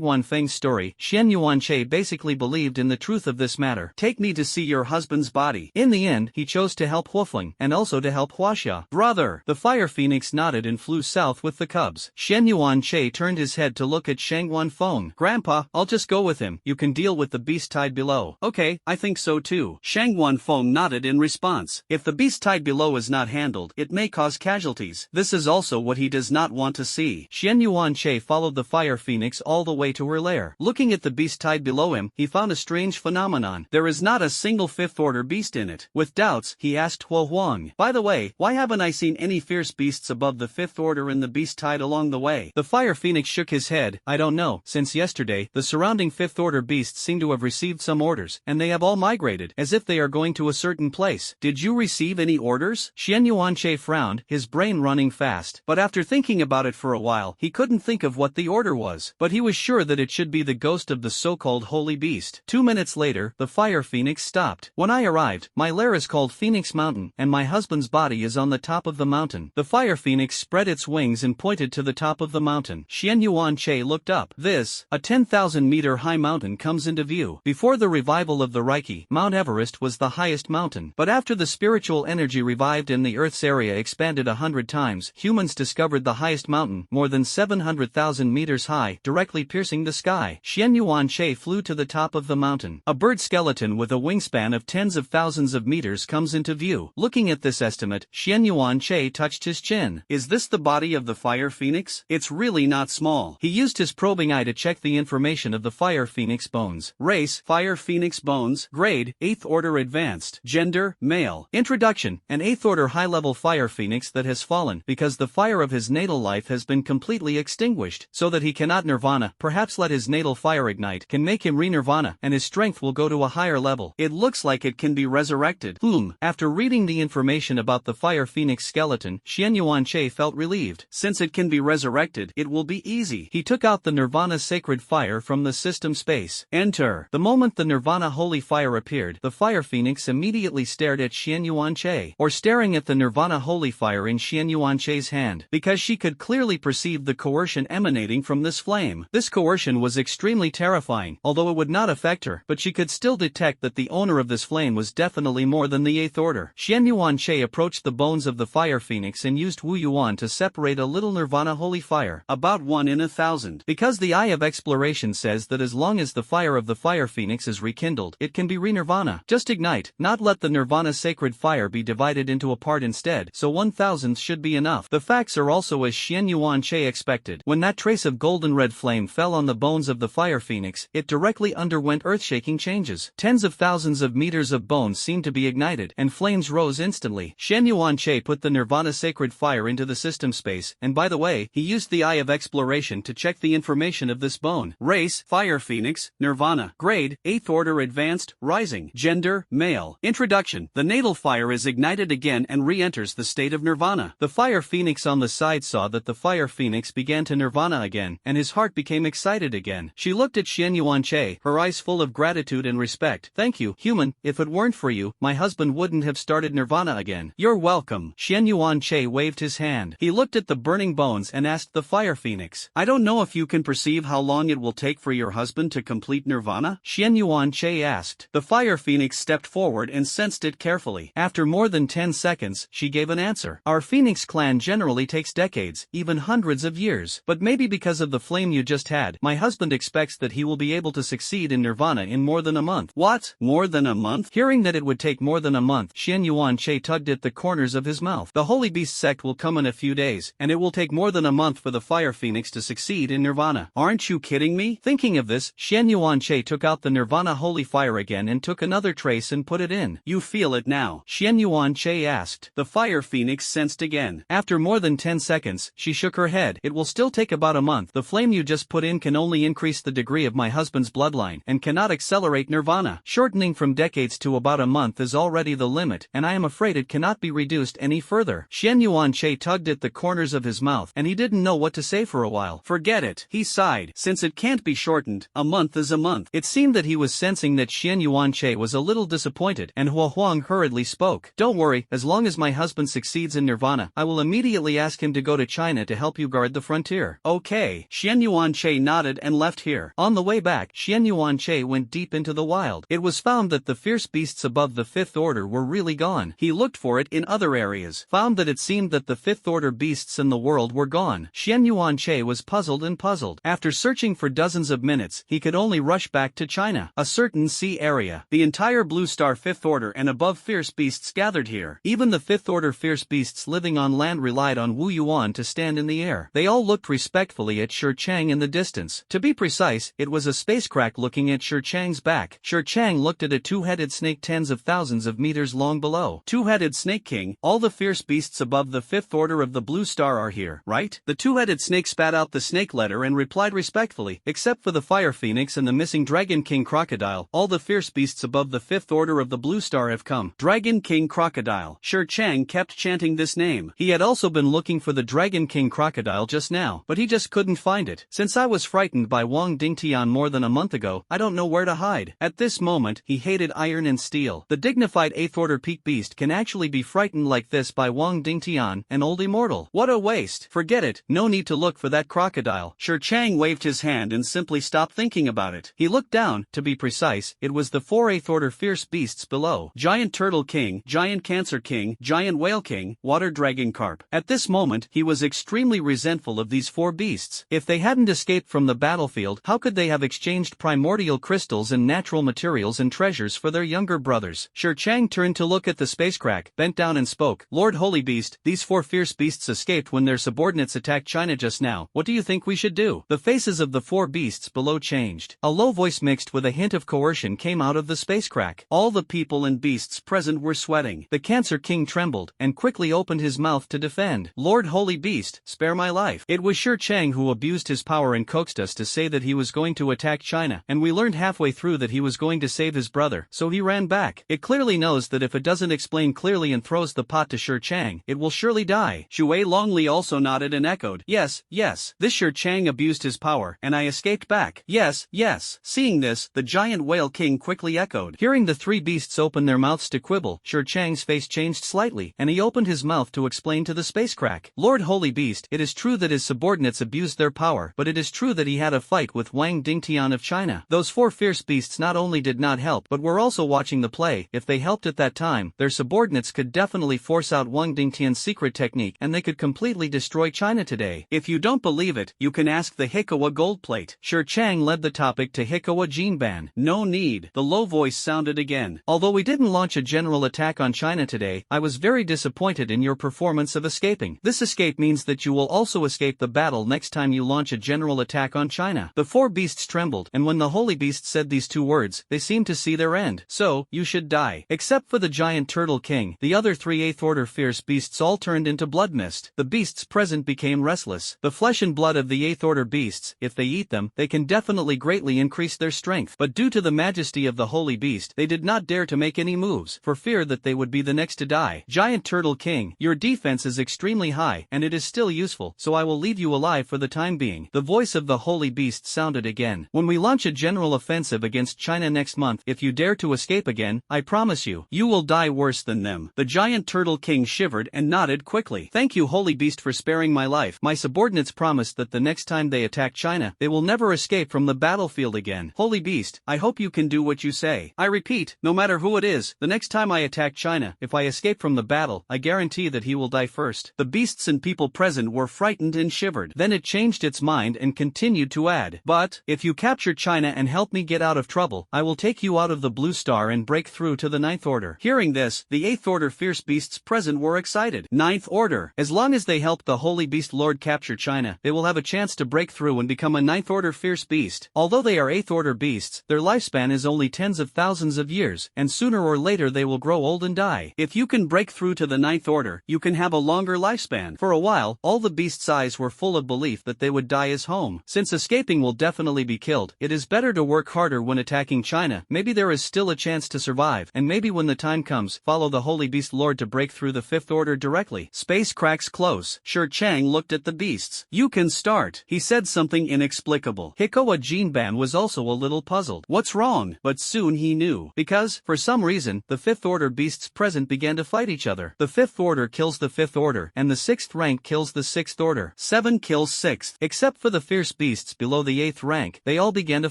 Guanfeng's story, Xian Yuanche basically believed in the truth of this matter. Take me to see your husband's body. In the end, he chose to help Huofeng, and also to help Huaxia. Brother! The Fire Phoenix nodded and flew south with the cubs. Xian Yuanche turned his head to look at Shang Guanfeng. Grandpa, I'll just go with him. You can deal with the beast tied below. Okay, I think so too. Shang Guanfeng nodded in response. If the beast tied below is not handled, it may cause casualties. This is also what he does not want to see. Xian Yuanche followed the Fire Phoenix all the way to her lair. Looking at the beast tied below him, he found a strange phenomenon. There is not a single fifth-order beast in it. With doubts, he asked Huo Huang. By the way, why haven't I seen any fierce beasts above the fifth order in the beast tied along the way? The Fire Phoenix shook his head. I don't know. Since yesterday, the surrounding fifth-order beasts seem to have received some orders, and they have all migrated, as if they are going to a certain place. Did you receive any orders? Xian Yuanche frowned, his brain running fast. But after thinking about it for a while, he couldn't think of what the order was. But he was sure that it should be the ghost of the so-called holy beast. 2 minutes later, the Fire Phoenix stopped. When I arrived, my lair is called Phoenix Mountain, and my husband's body is on the top of the mountain. The Fire Phoenix spread its wings and pointed to the top of the mountain. Xian Yuanche looked up. This, a 10,000-meter high mountain, comes into view. Before the revival of the Reiki, Mount Everest was the highest mountain. But after the spiritual energy revived and the Earth's area expanded 100 times, humans discovered the highest mountain, more than 700,000 meters high, directly piercing the sky. Xian Yuanche flew to the top of the mountain. A bird skeleton with a wingspan of tens of thousands of meters comes into view. Looking at this estimate, Xian Yuanche touched his chin. Is this the body of the Fire Phoenix? It's really not small. He used his probing eye to check the information of the Fire Phoenix bones. Race, Fire Phoenix bones. Grade, 8th order advanced. Gender, male. Introduction, an 8th order high-level Fire Phoenix that has fallen because the fire of his natal life has been completely extinguished, so that he cannot nirvana. Perhaps let his natal fire ignite, can make him re-nirvana, and his strength will go to a higher level. It looks like it can be resurrected. After reading the information about the Fire Phoenix skeleton, Xian Yuanche felt relieved. Since it can be resurrected, it will be easy. He took out the Nirvana sacred fire from the system space. Enter. The moment the Nirvana holy fire appeared, the Fire Phoenix immediately stared at Xian Yuanche, or staring at the Nirvana holy fire in Xian Yuanche's hand, because she could clearly perceive the coercion emanating from this flame. This coercion was extremely terrifying, although it would not affect her, but she could still detect that the owner of this flame was definitely more than the 8th order. Xian Yuanche approached the bones of the Fire Phoenix and used Wu Yuan to separate a little Nirvana holy fire, about 1 in 1,000. Because the Eye of Exploration says that as long as the fire of the Fire Phoenix is rekindled, it can be re-nirvana. Just ignite, not let the Nirvana sacred fire be divided into a part instead, so 1,000 should be enough. The facts are also as Xian Yuanche expected. When that trace of golden red flame fell on the bones of the Fire Phoenix, it directly underwent earth-shaking changes. Tens of thousands of meters of bones seemed to be ignited, and flames rose instantly. Xian Yuanche put the Nirvana sacred fire into the system space, and by the way, he used the Eye of Exploration to check the information of this bone. Race, Fire Phoenix, Nirvana. Grade, 8th order advanced, rising. Gender, male. Introduction, the natal fire is ignited again and re-enters the state of Nirvana. The Fire Phoenix on the side saw that the Fire Phoenix began to Nirvana again, and his heart became excited again. She looked at Xian Yuanche, her eyes full of gratitude and respect. Thank you, human. If it weren't for you, my husband wouldn't have started Nirvana again. You're welcome. Xian Yuanche waved his hand. He looked at the burning bones and asked the Fire Phoenix, I don't know if you can perceive how long it will take for your husband to complete Nirvana? Xian Yuanche asked. The Fire Phoenix stepped forward and sensed it carefully. After more than 10 seconds, she gave an answer. Our Phoenix clan generally takes decades, even hundreds of years. But maybe because of the flame you just had, my husband expects that he will be able to succeed in Nirvana in more than a month. What? More than a month? Hearing that it would take more than a month, Xian Yuanche tugged at the corners of his mouth. The Holy Beast sect will come in a few days, and it will take more than a month for the Fire Phoenix to succeed in Nirvana. Aren't you kidding me? Thinking of this, Xian Yuanche took out the Nirvana holy fire again and took another trace and put it in. You feel it now? Xian Yuanche asked. The Fire Phoenix sensed again. After more than 10 seconds, she shook her head. It will still take about a month. The flame you just put in can only increase the degree of my husband's bloodline, and cannot accelerate Nirvana. Shortening from decades to about a month is already the limit, and I am afraid it cannot be reduced any further. Xian Yuanche tugged at the corners of his mouth, and he didn't know what to say say for a while. Forget it, he sighed. Since it can't be shortened, a month is a month. It seemed that he was sensing that Xian Yuanche was a little disappointed, and Hua Huang hurriedly spoke. Don't worry, as long as my husband succeeds in nirvana, I will immediately ask him to go to China to help you guard the frontier. Okay. Xian Yuanche nodded and left here. On the way back, Xian Yuanche went deep into the wild. It was found that the fierce beasts above the fifth order were really gone. He looked for it in other areas, found that it seemed that the fifth order beasts in the world were gone. Xian Yuanche was puzzled and puzzled. After searching for dozens of minutes, he could only rush back to China, a certain sea area. The entire Blue Star fifth order and above fierce beasts gathered here. Even the fifth order fierce beasts living on land relied on Wu Yuan to stand in the air. They all looked respectfully at Shi Chang in the distance. To be precise, it was a spacecraft looking at Shi Chang's back. Shi Chang looked at a two-headed snake tens of thousands of meters long below. Two-headed snake king, all the fierce beasts above the fifth order of the Blue Star are here, right? The two-headed snake spat out the snake letter and replied respectfully, except for the fire phoenix and the missing dragon king crocodile, all the fierce beasts above the fifth order of the Blue Star have come. Dragon king crocodile. Shi Chang kept chanting this name. He had also been looking for the dragon king crocodile just now, but he just couldn't find it. Since I was frightened by Wang Dingtian more than a month ago, I don't know where to hide. At this moment, he hated iron and steel. The dignified 8th order peak beast can actually be frightened like this by Wang Dingtian, an old immortal. What a waste. Forget it, no need to look for that crocodile. Shi Chang waved his hand and simply stopped thinking about it. He looked down, to be precise, it was the 4 8th order fierce beasts below. Giant turtle king, giant cancer king, giant whale king, water dragon carp. At this moment, he was extremely resentful of these 4 beasts. If they hadn't escaped from the battlefield, how could they have exchanged primordial crystals and natural materials and treasures for their younger brothers? Shi Chang turned to look at the spacecraft, bent down and spoke. Lord Holy Beast, these 4 fierce beasts escaped when their subordinates attacked China just now. What do you think we should do? The faces of the 4 beasts below changed. A low voice mixed with a hint of coercion came out of the spacecraft. All the people and beasts present were sweating. The Cancer King trembled, and quickly opened his mouth to defend. Lord Holy Beast, spare my life. It was Shi Chang who abused his power and coaxed us to say that he was going to attack China, and we learned halfway through that he was going to save his brother, so he ran back. It clearly knows that if it doesn't explain clearly and throws the pot to Shi Chang, it will surely die. Shui Longli also nodded and echoed, yes, yes. This Shi Chang abused his power, and I escaped back. Yes, yes. Seeing this, the giant whale king quickly echoed. Hearing the 3 beasts open their mouths to quibble, Shi Chang's face changed slightly, and he opened his mouth to explain to the spacecraft. Lord Holy Beast, it is true that his subordinates abused their power, but it is true that he had a fight with Wang Dingtian of China. Those 4 fierce beasts not only did not help but were also watching the play. If they helped at that time, their subordinates could definitely force out Wang Dingtian's secret technique and they could completely destroy China today. If you don't believe it, you can ask the Hikawa gold plate. Shi Chang led the topic to Hikawa Jinban. No need. The low voice sounded again. Although we didn't launch a general attack on China today, I was very disappointed in your performance of escaping. This escape means that you will also escape the battle next time you launch a general attack on China. The 4 beasts trembled, and when the Holy Beast said these 2 words, they seemed to see their end. So, you should die. Except for the giant turtle king, the other 3 8th order fierce beasts all turned into blood mist. The beasts present became restless. The flesh and blood of the 8th order beasts, if they eat them, they can definitely greatly increase their strength. But due to the majesty of the Holy Beast, they did not dare to make any moves, for fear that they would be the next to die. Giant turtle king, your defense is extremely high, and it is still useful, so I will leave you alive for the time being. The voice of the Holy Beast sounded again. When we launch a general offensive against China next month, if you dare to escape again, I promise you, you will die worse than them. The giant turtle king shivered and nodded quickly. Thank you, Holy Beast, for sparing my life. My subordinates promised that the next time they attack China, they will never escape from the battlefield again. Holy Beast, I hope you can do what you say. I repeat, no matter who it is, the next time I attack China, if I escape from the battle, I guarantee that he will die first. The beasts and people present were frightened and shivered. Then it changed its mind and continued to add, but, if you capture China and help me get out of trouble, I will take you out of the Blue Star and break through to the 9th order. Hearing this, the 8th order fierce beasts present were excited. 9th order. As long as they help the Holy Beast Lord capture China, they will have a chance to break through and become a 9th order fierce beast. Although they are 8th order beasts, their lifespan is only tens of thousands of years, and sooner or later they will grow old and die. If you can break through to the 9th order, you can have a longer lifespan. For a while, all the beasts' eyes were full of belief that they would die as home. Since escaping will definitely be killed, it is better to work harder when attacking China. Maybe there is still a chance to survive, and maybe when the time comes, follow the Holy Beast Lord to break through the 5th order directly. Space cracks close. Shi Chang looked at the beast. beasts. You can start. He said something inexplicable. Hikowa Jinban was also a little puzzled. What's wrong? But soon he knew. Because, for some reason, the 5th order beasts present began to fight each other. The 5th order kills the 5th order, and the 6th rank kills the 6th order. 7 kills 6th. Except for the fierce beasts below the 8th rank, they all began to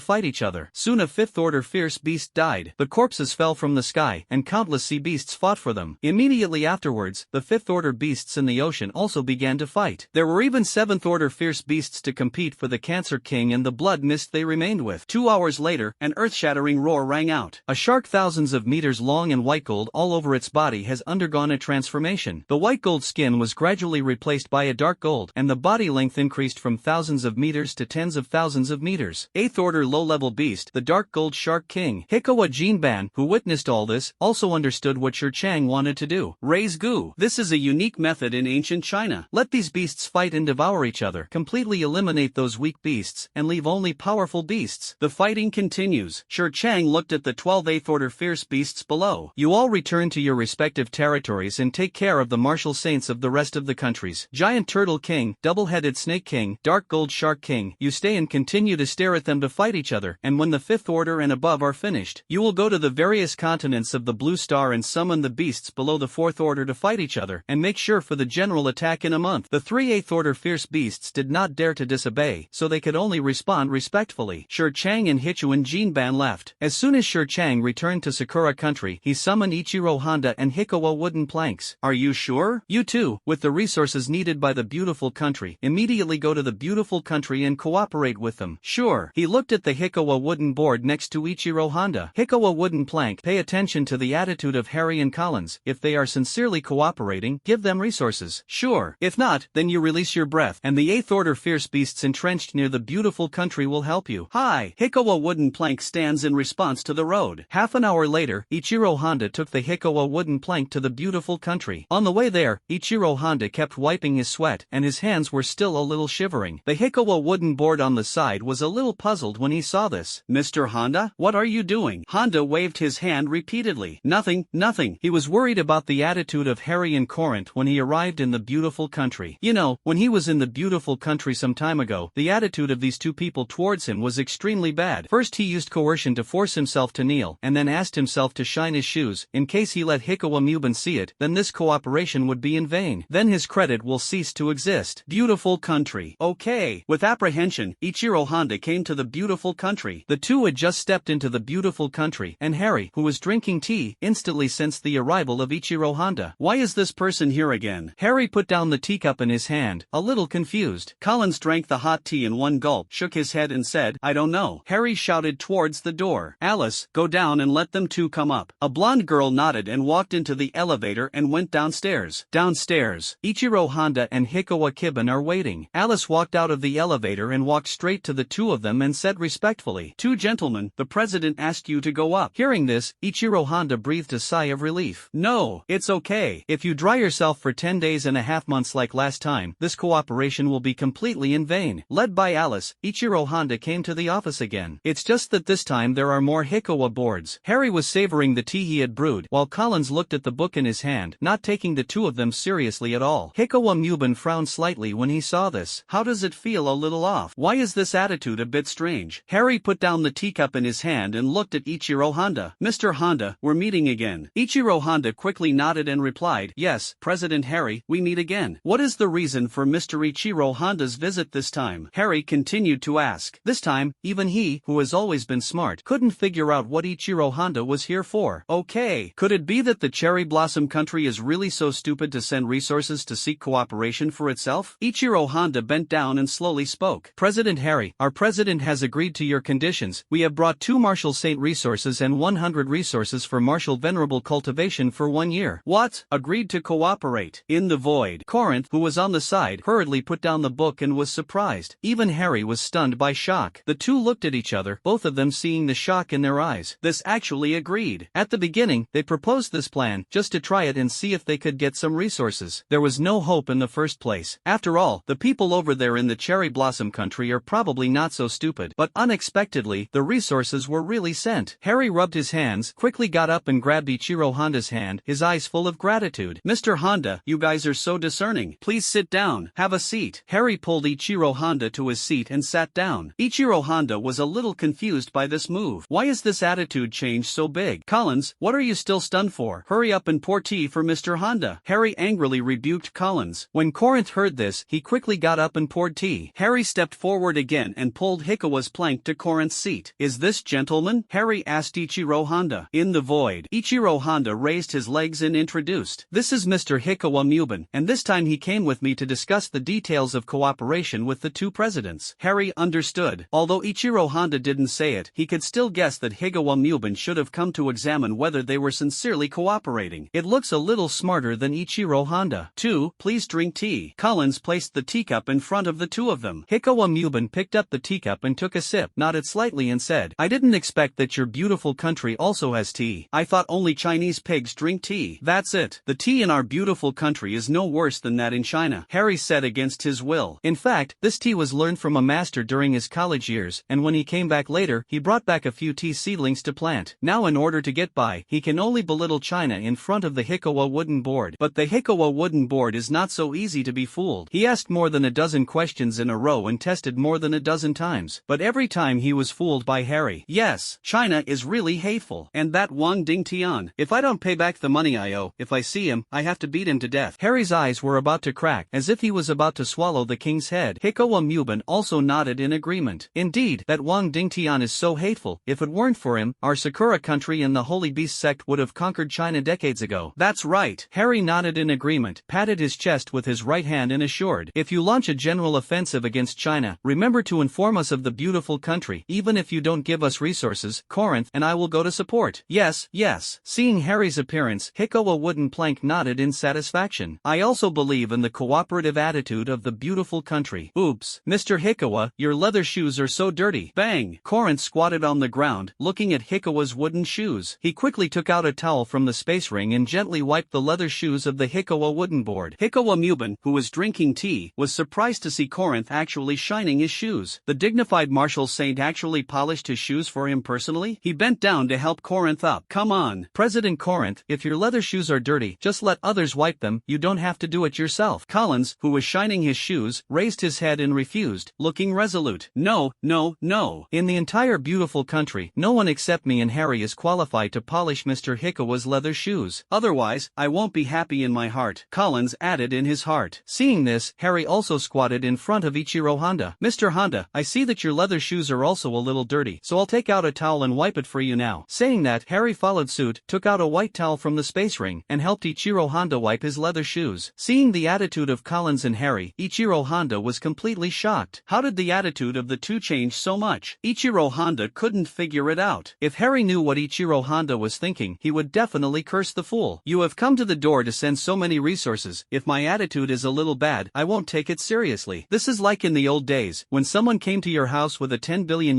fight each other. Soon a 5th order fierce beast died. The corpses fell from the sky, and countless sea beasts fought for them. Immediately afterwards, the 5th order beasts in the ocean also began to fight. There were even 7th order fierce beasts to compete for the Cancer King and the blood mist they remained with. 2 hours later, an earth-shattering roar rang out. A shark thousands of meters long and white gold all over its body has undergone a transformation. The white gold skin was gradually replaced by a dark gold, and the body length increased from thousands of meters to tens of thousands of meters. 8th order low-level beast, the dark gold shark king. Hikowa Jinban, who witnessed all this, also understood what Shi Chang wanted to do. Raise goo. This is a unique method in ancient China. Let these beasts fight and devour each other. Completely eliminate those weak beasts, and leave only powerful beasts. The fighting continues. Shi Chang looked at the 12 8th order fierce beasts below. You all return to your respective territories and take care of the martial saints of the rest of the countries. Giant Turtle King, Double-Headed Snake King, Dark Gold Shark King, you stay and continue to stare at them to fight each other, and when the 5th order and above are finished, you will go to the various continents of the Blue Star and summon the beasts below the 4th order to fight each other, and make sure for the general attack in a month. The 3 8th order fierce beasts did not dare to disobey, so they could only respond respectfully. Shi Chang and Hichuan Jinban left. As soon as Shi Chang returned to Sakura country, he summoned Ichiro Honda and Hikowa wooden planks. Are you sure? You too, with the resources needed by the beautiful country, immediately go to the beautiful country and cooperate with them. Sure. He looked at the Hikowa wooden board next to Ichiro Honda. Hikowa wooden plank, pay attention to the attitude of Harry and Collins. If they are sincerely cooperating, give them resources. Sure. If not, then you release your breath, and the 8th order fierce beasts entrenched near the beautiful country will help you. Hi. Hikowa wooden plank stands in response to the road. Half an hour later, Ichiro Honda took the Hikowa wooden plank to the beautiful country. On the way there, Ichiro Honda kept wiping his sweat, and his hands were still a little shivering. The Hikowa wooden board on the side was a little puzzled when he saw this. Mr. Honda, what are you doing? Honda waved his hand repeatedly. Nothing, nothing. He was worried about the attitude of Harry and Corinth when he arrived in the beautiful country. You know, when he was in the beautiful country some time ago, the attitude of these two people towards him was extremely bad. First he used coercion to force himself to kneel, and then asked himself to shine his shoes. In case he let Hikowa Muban see it, then this cooperation would be in vain. Then his credit will cease to exist. Beautiful country. Okay. With apprehension, Ichiro Honda came to the beautiful country. The two had just stepped into the beautiful country, and Harry, who was drinking tea, instantly sensed the arrival of Ichiro Honda. Why is this person here again? Harry put down the teacup in his hand, a little confused. Collins drank the hot tea in one gulp, shook his head and said, I don't know. Harry shouted towards the door. Alice, go down and let them two come up. A blonde girl nodded and walked into the elevator and went downstairs. Downstairs, Ichiro Honda and Hikowa Kiban are waiting. Alice walked out of the elevator and walked straight to the two of them and said respectfully, Two gentlemen, the president asked you to go up. Hearing this, Ichiro Honda breathed a sigh of relief. No, it's okay. If you dry yourself for 10 days and a half months like last time, this cooperation will be completely in vain. Led by Alice, Ichiro Honda came to the office again. It's just that this time there are more Hikowa boards. Harry was savoring the tea he had brewed, while Collins looked at the book in his hand, not taking the two of them seriously at all. Hikowa Muban frowned slightly when he saw this. How does it feel a little off? Why is this attitude a bit strange? Harry put down the teacup in his hand and looked at Ichiro Honda. Mr. Honda, we're meeting again. Ichiro Honda quickly nodded and replied, Yes, President Harry, we meet again. What is the reason for Mr. Ichiro Honda's visit this time? Harry continued to ask. This time, even he, who has always been smart, couldn't figure out what Ichiro Honda was here for. Okay, could it be that the Cherry Blossom country is really so stupid to send resources to seek cooperation for itself? Ichiro Honda bent down and slowly spoke. President Harry, our president has agreed to your conditions. We have brought 2 Martial Saint resources and 100 resources for Martial Venerable cultivation for 1 year. What? Agreed to cooperate? In the void. Corinth, who was on the side, hurriedly put down the book and was surprised. Even Harry was stunned by shock. The two looked at each other, both of them seeing the shock in their eyes. This actually agreed. At the beginning, they proposed this plan, just to try it and see if they could get some resources. There was no hope in the first place. After all, the people over there in the Cherry Blossom country are probably not so stupid. But unexpectedly, the resources were really sent. Harry rubbed his hands, quickly got up and grabbed Ichiro Honda's hand, his eyes full of gratitude. Mr. Honda, you guys are so discerning. Please sit down, have a seat. Harry pulled Ichiro Honda to his seat and sat down. Ichiro Honda was a little confused by this move. Why is this attitude change so big? Collins, what are you still stunned for? Hurry up and pour tea for Mr. Honda. Harry angrily rebuked Collins. When Corinth heard this, he quickly got up and poured tea. Harry stepped forward again and pulled Hikawa's plank to Corinth's seat. Is this gentleman? Harry asked Ichiro Honda. In the void, Ichiro Honda raised his legs and introduced. This is Mr. Hikawa Muban, and this time he came with me to discuss the details of cooperation with the two presidents. Harry understood. Although Ichiro Honda didn't say it, he could still guess that Hikawa Muban should have come to examine whether they were sincerely cooperating. It looks a little smarter than Ichiro Honda. 2. Please drink tea. Collins placed the teacup in front of the two of them. Hikawa Muban picked up the teacup and took a sip, nodded slightly and said, I didn't expect that your beautiful country also has tea. I thought only Chinese pigs drink tea. That's it. The tea in our beautiful country is no worse than that in China, Harry said against his will. In fact, this tea was learned from a master during his college years, and when he came back later, he brought back a few tea seedlings to plant. Now in order to get by, he can only belittle China in front of the Hikawa wooden board. But the Hikawa wooden board is not so easy to be fooled. He asked more than a dozen questions in a row and tested more than a dozen times. But every time he was fooled by Harry. Yes, China is really hateful. And that Wang Dingtian. If I don't pay back the money I owe, if I see him, I have to beat him to death. Harry's eyes were about to crack, as if he was about to swallow the king's head. Hikawa Muban also nodded in agreement. Indeed, that Wang Dingtian is so hateful. If it weren't for him, our Sakura country and the Holy Beast sect would have conquered China decades ago. That's right. Harry nodded in agreement, patted his chest with his right hand and assured, if you launch a general offensive against China, remember to inform us of the beautiful country. Even if you don't give us resources, Corinth and I will go to support. Yes, yes. Seeing Harry's appearance, Hikawa wooden plank nodded in satisfaction. I also believe in the cooperative attitude of the beautiful country. Oops. Mr. Hikawa, your leather shoes are so dirty. Bang! Corinth squatted on the ground, looking at Hikawa's wooden shoes. He quickly took out a towel from the space ring and gently wiped the leather shoes of the Hikawa wooden board. Hikawa Muban, who was drinking tea, was surprised to see Corinth actually shining his shoes. The dignified martial saint actually polished his shoes for him personally. He bent down to help Corinth up. Come on, President Corinth, if your leather shoes are dirty, just let others wipe them, you don't have to do it yourself. Collins, who was shining his shoes, raised his head and refused, looking resolute. No, no, no. In the entire beautiful country, no one except me and Harry is qualified to polish Mr. Hikawa's leather shoes. Otherwise, I won't be happy in my heart, Collins added in his heart. Seeing this, Harry also squatted in front of Ichiro Honda. Mr. Honda, I see that your leather shoes are also a little dirty, so I'll take out a towel and wipe it for you now. Saying that, Harry followed suit, took out a white towel from the space ring, and helped Ichiro Honda wipe his leather shoes. Seeing the attitude of Collins and Harry, Ichiro Honda was completely shocked. How did the attitude of the two change so much? Ichiro Honda couldn't figure it out. If Harry knew what Ichiro Honda was thinking, he would definitely curse the fool. You have come to the door to send so many resources. If my attitude is a little bad, I won't take it seriously. This is like in the old days, when someone came to your house with a $10 billion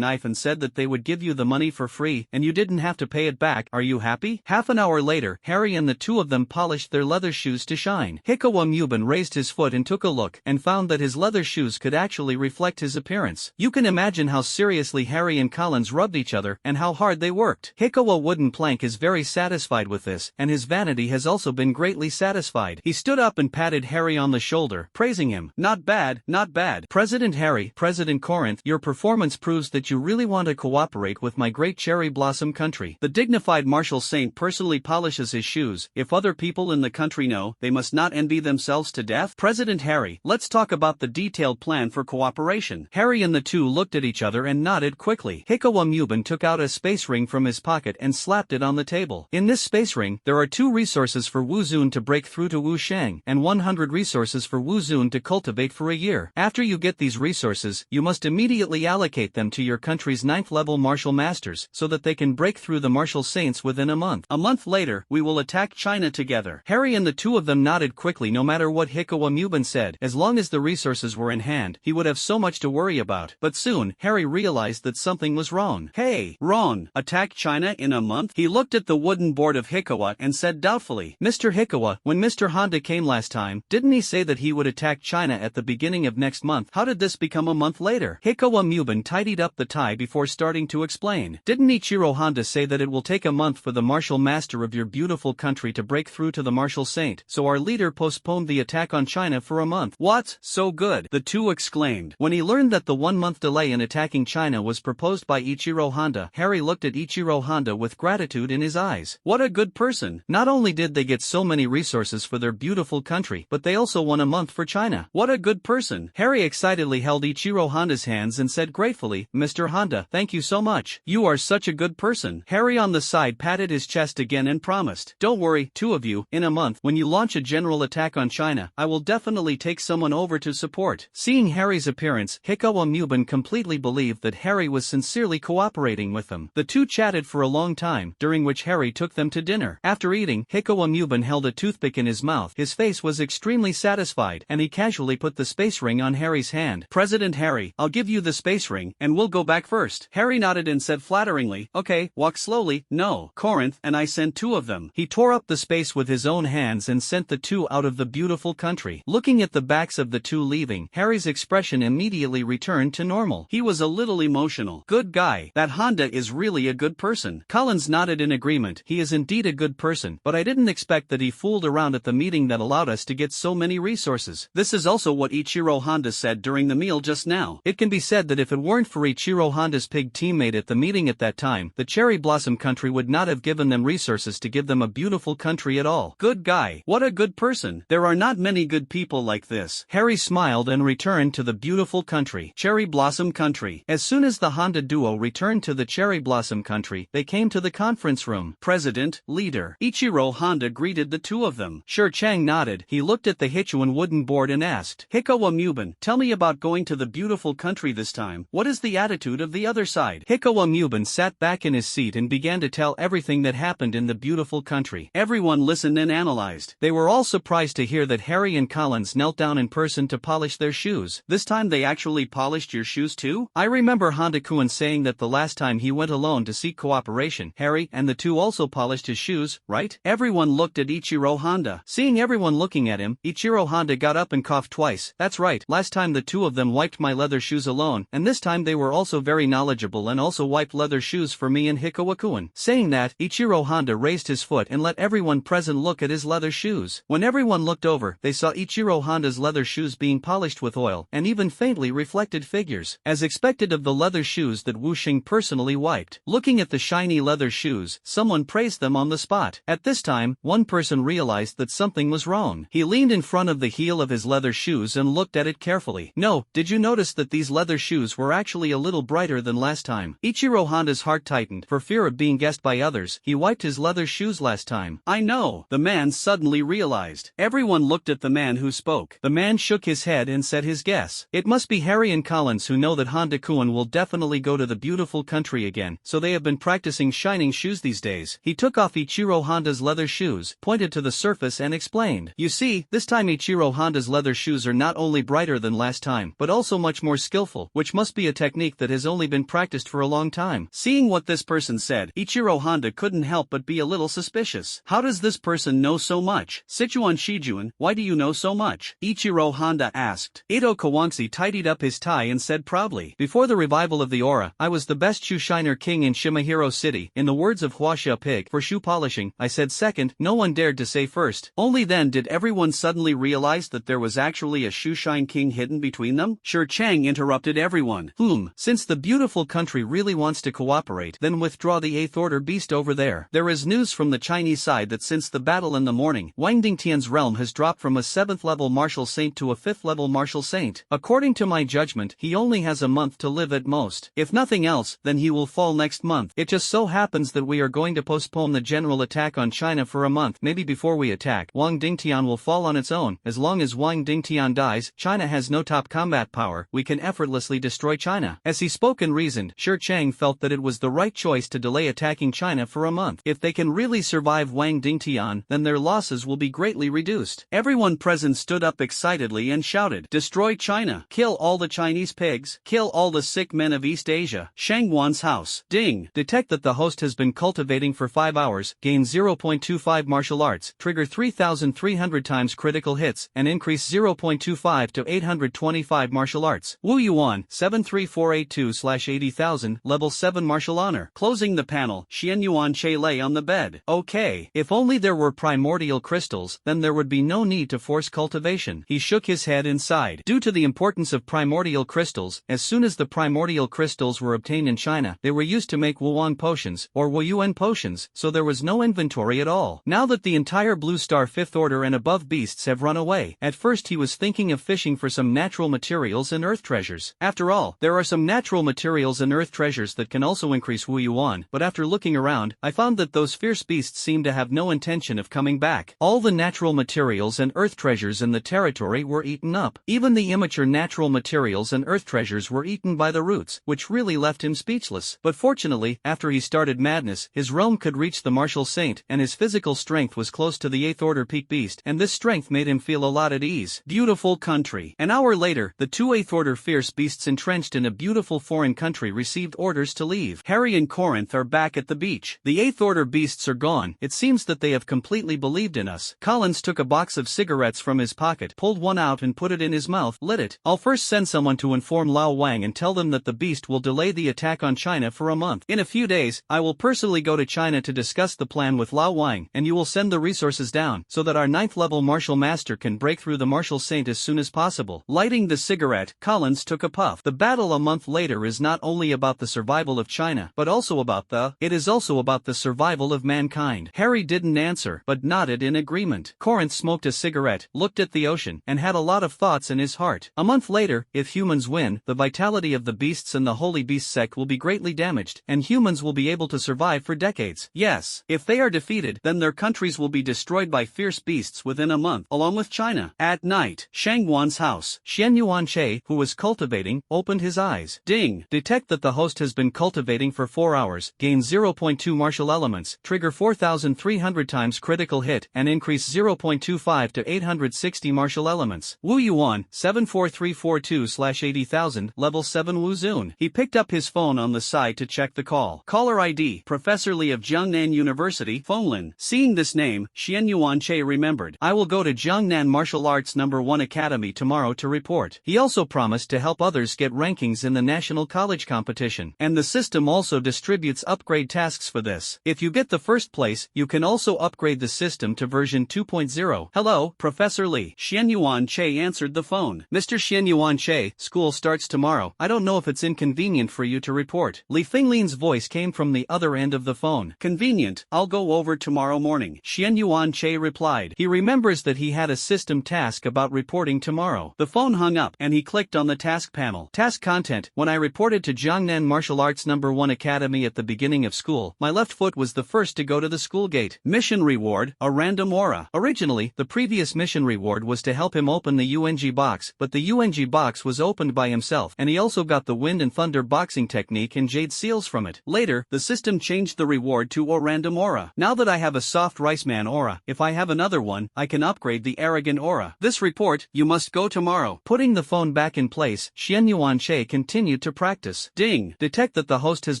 knife and said that they would give you the money for free, and you didn't have to pay it back. Are you happy? Half an hour later, Harry and the two of them polished their leather shoes to shine. Hikawa Muban raised his foot and took a look, and found that his leather shoes could actually reflect his appearance. You can imagine how seriously Harry and Collins rubbed each other, and how hard they worked. Hikawa wooden plank is very satisfied with this, and his vanity has also been greatly satisfied. He stood up and patted Harry on the shoulder, praising him. Not bad, not bad. President Harry, President Corinth, your performance proves that you really want to cooperate with my great cherry blossom country. The dignified martial saint personally polishes his shoes. If other people in the country know, they must not envy themselves to death. President Harry, let's talk about the detailed plan for cooperation. Harry and the two looked at each other and nodded quickly. Hikawa Muban took out a space ring from his pocket and slapped it on the table. In this space ring, there are 2 resources for Wu Zun to break through to Wu Shang, and 100 resources for Wu Zun to cultivate for a year. After you get these resources, you must immediately allocate them to your country's 9th level martial masters, so that they can break through the martial saints within a month. A month later, we will attack China together. Harry and the two of them nodded quickly. No matter what Hikawa Muban said, as long as the resources were in hand, he would have so much to worry about. But soon, Harry realized that something was wrong. Hey, Ron, attack China in a month? He looked at the wooden board of Hikawa and said doubtfully, Mr. Hikawa, when Mr. Honda came last time, didn't he say that he would attack China at the beginning of next month? How did this become a month later? Hikawa Muban tidied up the tie before starting to explain. Didn't Ichiro Honda say that it will take a month for the martial master of your beautiful country to break through to the martial saint? So our leader postponed the attack on China China for a month. What? So good, the two exclaimed. When he learned that the 1-month delay in attacking China was proposed by Ichiro Honda, Harry looked at Ichiro Honda with gratitude in his eyes. What a good person. Not only did they get so many resources for their beautiful country, but they also won a month for China. What a good person. Harry excitedly held Ichiro Honda's hands and said gratefully, Mr. Honda, thank you so much. You are such a good person. Harry on the side patted his chest again and promised, don't worry, two of you, in a month, when you launch a general attack on China, I will definitely take someone over to support. Seeing Harry's appearance, Hikawa Mubin completely believed that Harry was sincerely cooperating with them. The two chatted for a long time, during which Harry took them to dinner. After eating, Hikawa Mubin held a toothpick in his mouth. His face was extremely satisfied, and he casually put the space ring on Harry's hand. President Harry, I'll give you the space ring, and we'll go back first. Harry nodded and said flatteringly, okay, walk slowly. No, Corinth, and I sent two of them. He tore up the space with his own hands and sent the two out of the beautiful country. Looking at the backs of the two leaving, Harry's expression immediately returned to normal. He was a little emotional. Good guy. That Honda is really a good person. Collins nodded in agreement. He is indeed a good person, but I didn't expect that he fooled around at the meeting that allowed us to get so many resources. This is also what Ichiro Honda said during the meal just now. It can be said that if it weren't for Ichiro Honda's pig teammate at the meeting at that time, the Cherry Blossom country would not have given them resources to give them a beautiful country at all. Good guy. What a good person. There are not many good people like this. Harry smiled and returned to the beautiful country, Cherry Blossom country. As soon as the Honda duo returned to the Cherry Blossom country, they came to the conference room. President, leader. Ichiro Honda greeted the two of them. Sure Chang nodded. He looked at the Hichuan wooden board and asked, Hikawa Mubin, tell me about going to the beautiful country this time. What is the attitude of the other side? Hikawa Mubin sat back in his seat and began to tell everything that happened in the beautiful country. Everyone listened and analyzed. They were all surprised to hear that Harry and Collins knelt down in person to polish their shoes. This time they actually polished your shoes too? I remember Honda-kun saying that the last time he went alone to seek cooperation, Harry and the two also polished his shoes, right? Everyone looked at Ichiro Honda. Seeing everyone looking at him, Ichiro Honda got up and coughed twice. That's right, last time the two of them wiped my leather shoes alone, and this time they were also very knowledgeable and also wiped leather shoes for me and Hikawa-kun. Saying that, Ichiro Honda raised his foot and let everyone present look at his leather shoes. When everyone looked over, they saw Ichiro Honda's leather shoes being polished with oil, and even faintly reflected figures, as expected of the leather shoes that Wu Xing personally wiped. Looking at the shiny leather shoes, someone praised them on the spot. At this time, one person realized that something was wrong. He leaned in front of the heel of his leather shoes and looked at it carefully. No, did you notice that these leather shoes were actually a little brighter than last time? Ichiro Honda's heart tightened. For fear of being guessed by others, he wiped his leather shoes last time. I know, the man suddenly realized. Everyone looked at the man who spoke. The man shook his head and said his guess. It must be Harry and Collins who know that Honda-kun will definitely go to the beautiful country again, so they have been practicing shining shoes these days. He took off Ichiro Honda's leather shoes, pointed to the surface and explained. You see, this time Ichiro Honda's leather shoes are not only brighter than last time, but also much more skillful, which must be a technique that has only been practiced for a long time. Seeing what this person said, Ichiro Honda couldn't help but be a little suspicious. How does this person know so much? Sichuan Shijuan, why do you know so much? Ichiro Honda asked. Ito Kawangsi tidied up his tie and said proudly, before the revival of the aura, I was the best shoe shiner king in Shimahiro City. In the words of Huaxia Pig, for shoe polishing, I said second, no one dared to say first. Only then did everyone suddenly realize that there was actually a shoe shine king hidden between them? Sure Chang interrupted everyone. Since the beautiful country really wants to cooperate, then withdraw the 8th order beast over there. There is news from the Chinese side that since the battle in the morning, Wang Dingtian's realm has dropped from a 7th level martial saint to a 5th level martial saint. According to my judgment, he only has a month to live at most. If nothing else, then he will fall next month. It just so happens that we are going to postpone the general attack on China for a month. Maybe before we attack, Wang Dingtian will fall on its own. As long as Wang Dingtian dies, China has no top combat power. We can effortlessly destroy China. As he spoke and reasoned, Shi Chang felt that it was the right choice to delay attacking China for a month. If they can really survive Wang Dingtian, then their losses will be greatly reduced. Everyone present stood up excitedly and shouted, destroy China, kill all the Chinese pigs, kill all the sick men of East Asia. Shang Wan's house. Ding. Detect that the host has been cultivating for 5 hours, gain 0.25 martial arts, trigger 3,300 times critical hits, and increase 0.25 to 825 martial arts. Wu Yuan, 73482/80,000, level 7 martial honor. Closing the panel, Xian Yuan Che lay on the bed. Okay, if only there were primordial crystals, then there would be no need to force cultivation. He shook his head and sighed. Due to the importance of primordial crystals, as soon as the primordial crystals were obtained in China, they were used to make Wuwang potions, or Wuyuan potions, so there was no inventory at all. Now that the entire Blue Star 5th Order and above beasts have run away, at first he was thinking of fishing for some natural materials and earth treasures. After all, there are some natural materials and earth treasures that can also increase Wuyuan, but after looking around, I found that those fierce beasts seem to have no intention of coming back. All the natural materials and earth treasures in the territory were eaten up. Even the immature natural materials and earth treasures were eaten by the roots, which really left him speechless. But fortunately, after he started madness, his realm could reach the martial saint, and his physical strength was close to the 8th Order peak beast, and this strength made him feel a lot at ease. Beautiful country. An hour later, the two 8th Order fierce beasts entrenched in a beautiful foreign country received orders to leave. Harry and Corinth are back at the beach. The 8th Order beasts are gone. It seems that they have completely believed in us. Collins took a box of cigarettes from his pocket, pulled one out and put it in his mouth, lit it. I'll first send someone to inform Lao Wang and tell them that the beast will delay the attack on China for a month. In a few days, I will personally go to China to discuss the plan with Lao Wang, and you will send the resources down, so that our 9th level martial master can break through the martial saint as soon as possible. Lighting the cigarette, Collins took a puff. The battle a month later is not only about the survival of China, but also about the survival of mankind. Harry didn't answer, but nodded in agreement. Corinth smoked a cigarette, looked at the ocean, and had a lot of thoughts in his heart. A month later, if humans win, the vitality of the beasts and the Holy Beast sect will be greatly damaged, and humans will be able to survive for decades. Yes, if they are defeated, then their countries will be destroyed by fierce beasts within a month, along with China. At night, Shang Yuan's house. Xian Yuanche, who was cultivating, opened his eyes. Ding! Detect that the host has been cultivating for 4 hours, gain 0.2 martial elements, trigger 4,300 times critical hit, and increase 0.25 to 860 martial elements. Wu Yuan, 74342/80,000, level 7 Wu Zun. He picked up his phone on the side to check the call. Caller ID, Professor Li of Jiangnan University, Phonelin. Seeing this name, Xian Yuanche remembered. I will go to Jiangnan Martial Arts No. 1 Academy tomorrow to report. He also promised to help others get rankings in the national college competition, and the system also distributes upgrade tasks for this. If you get the first place, you can also upgrade the system to version 2.0. Hello, Professor Li. Xian Yuanche answered the phone. Mr. Xian Yuanche, school starts tomorrow. I don't know if it's inconvenient for you to report. Li Finglin's voice came from the other end of the phone. Convenient, I'll go over tomorrow morning. Xian Yuanche replied. He remembers that he had a system task about reporting tomorrow. The phone hung up, and he clicked on the task panel. Task content. When I reported to Jiangnan Martial Arts No. 1 Academy at the beginning of school, my left foot was the first to go to the school gate. Mission reward, a random aura. Originally, the previous mission reward was to help him open the UNG box, but the UNG box was opened by himself, and he also got the wind and thunder boxing technique and jade seals from it. Later, the system changed the reward to a random aura. Now that I have a soft rice man aura, if I have another one, I can upgrade the arrogant aura. This report, you must go tomorrow. Putting the phone back in place, Xian Yuanche continued to practice. Ding! Detect that the host has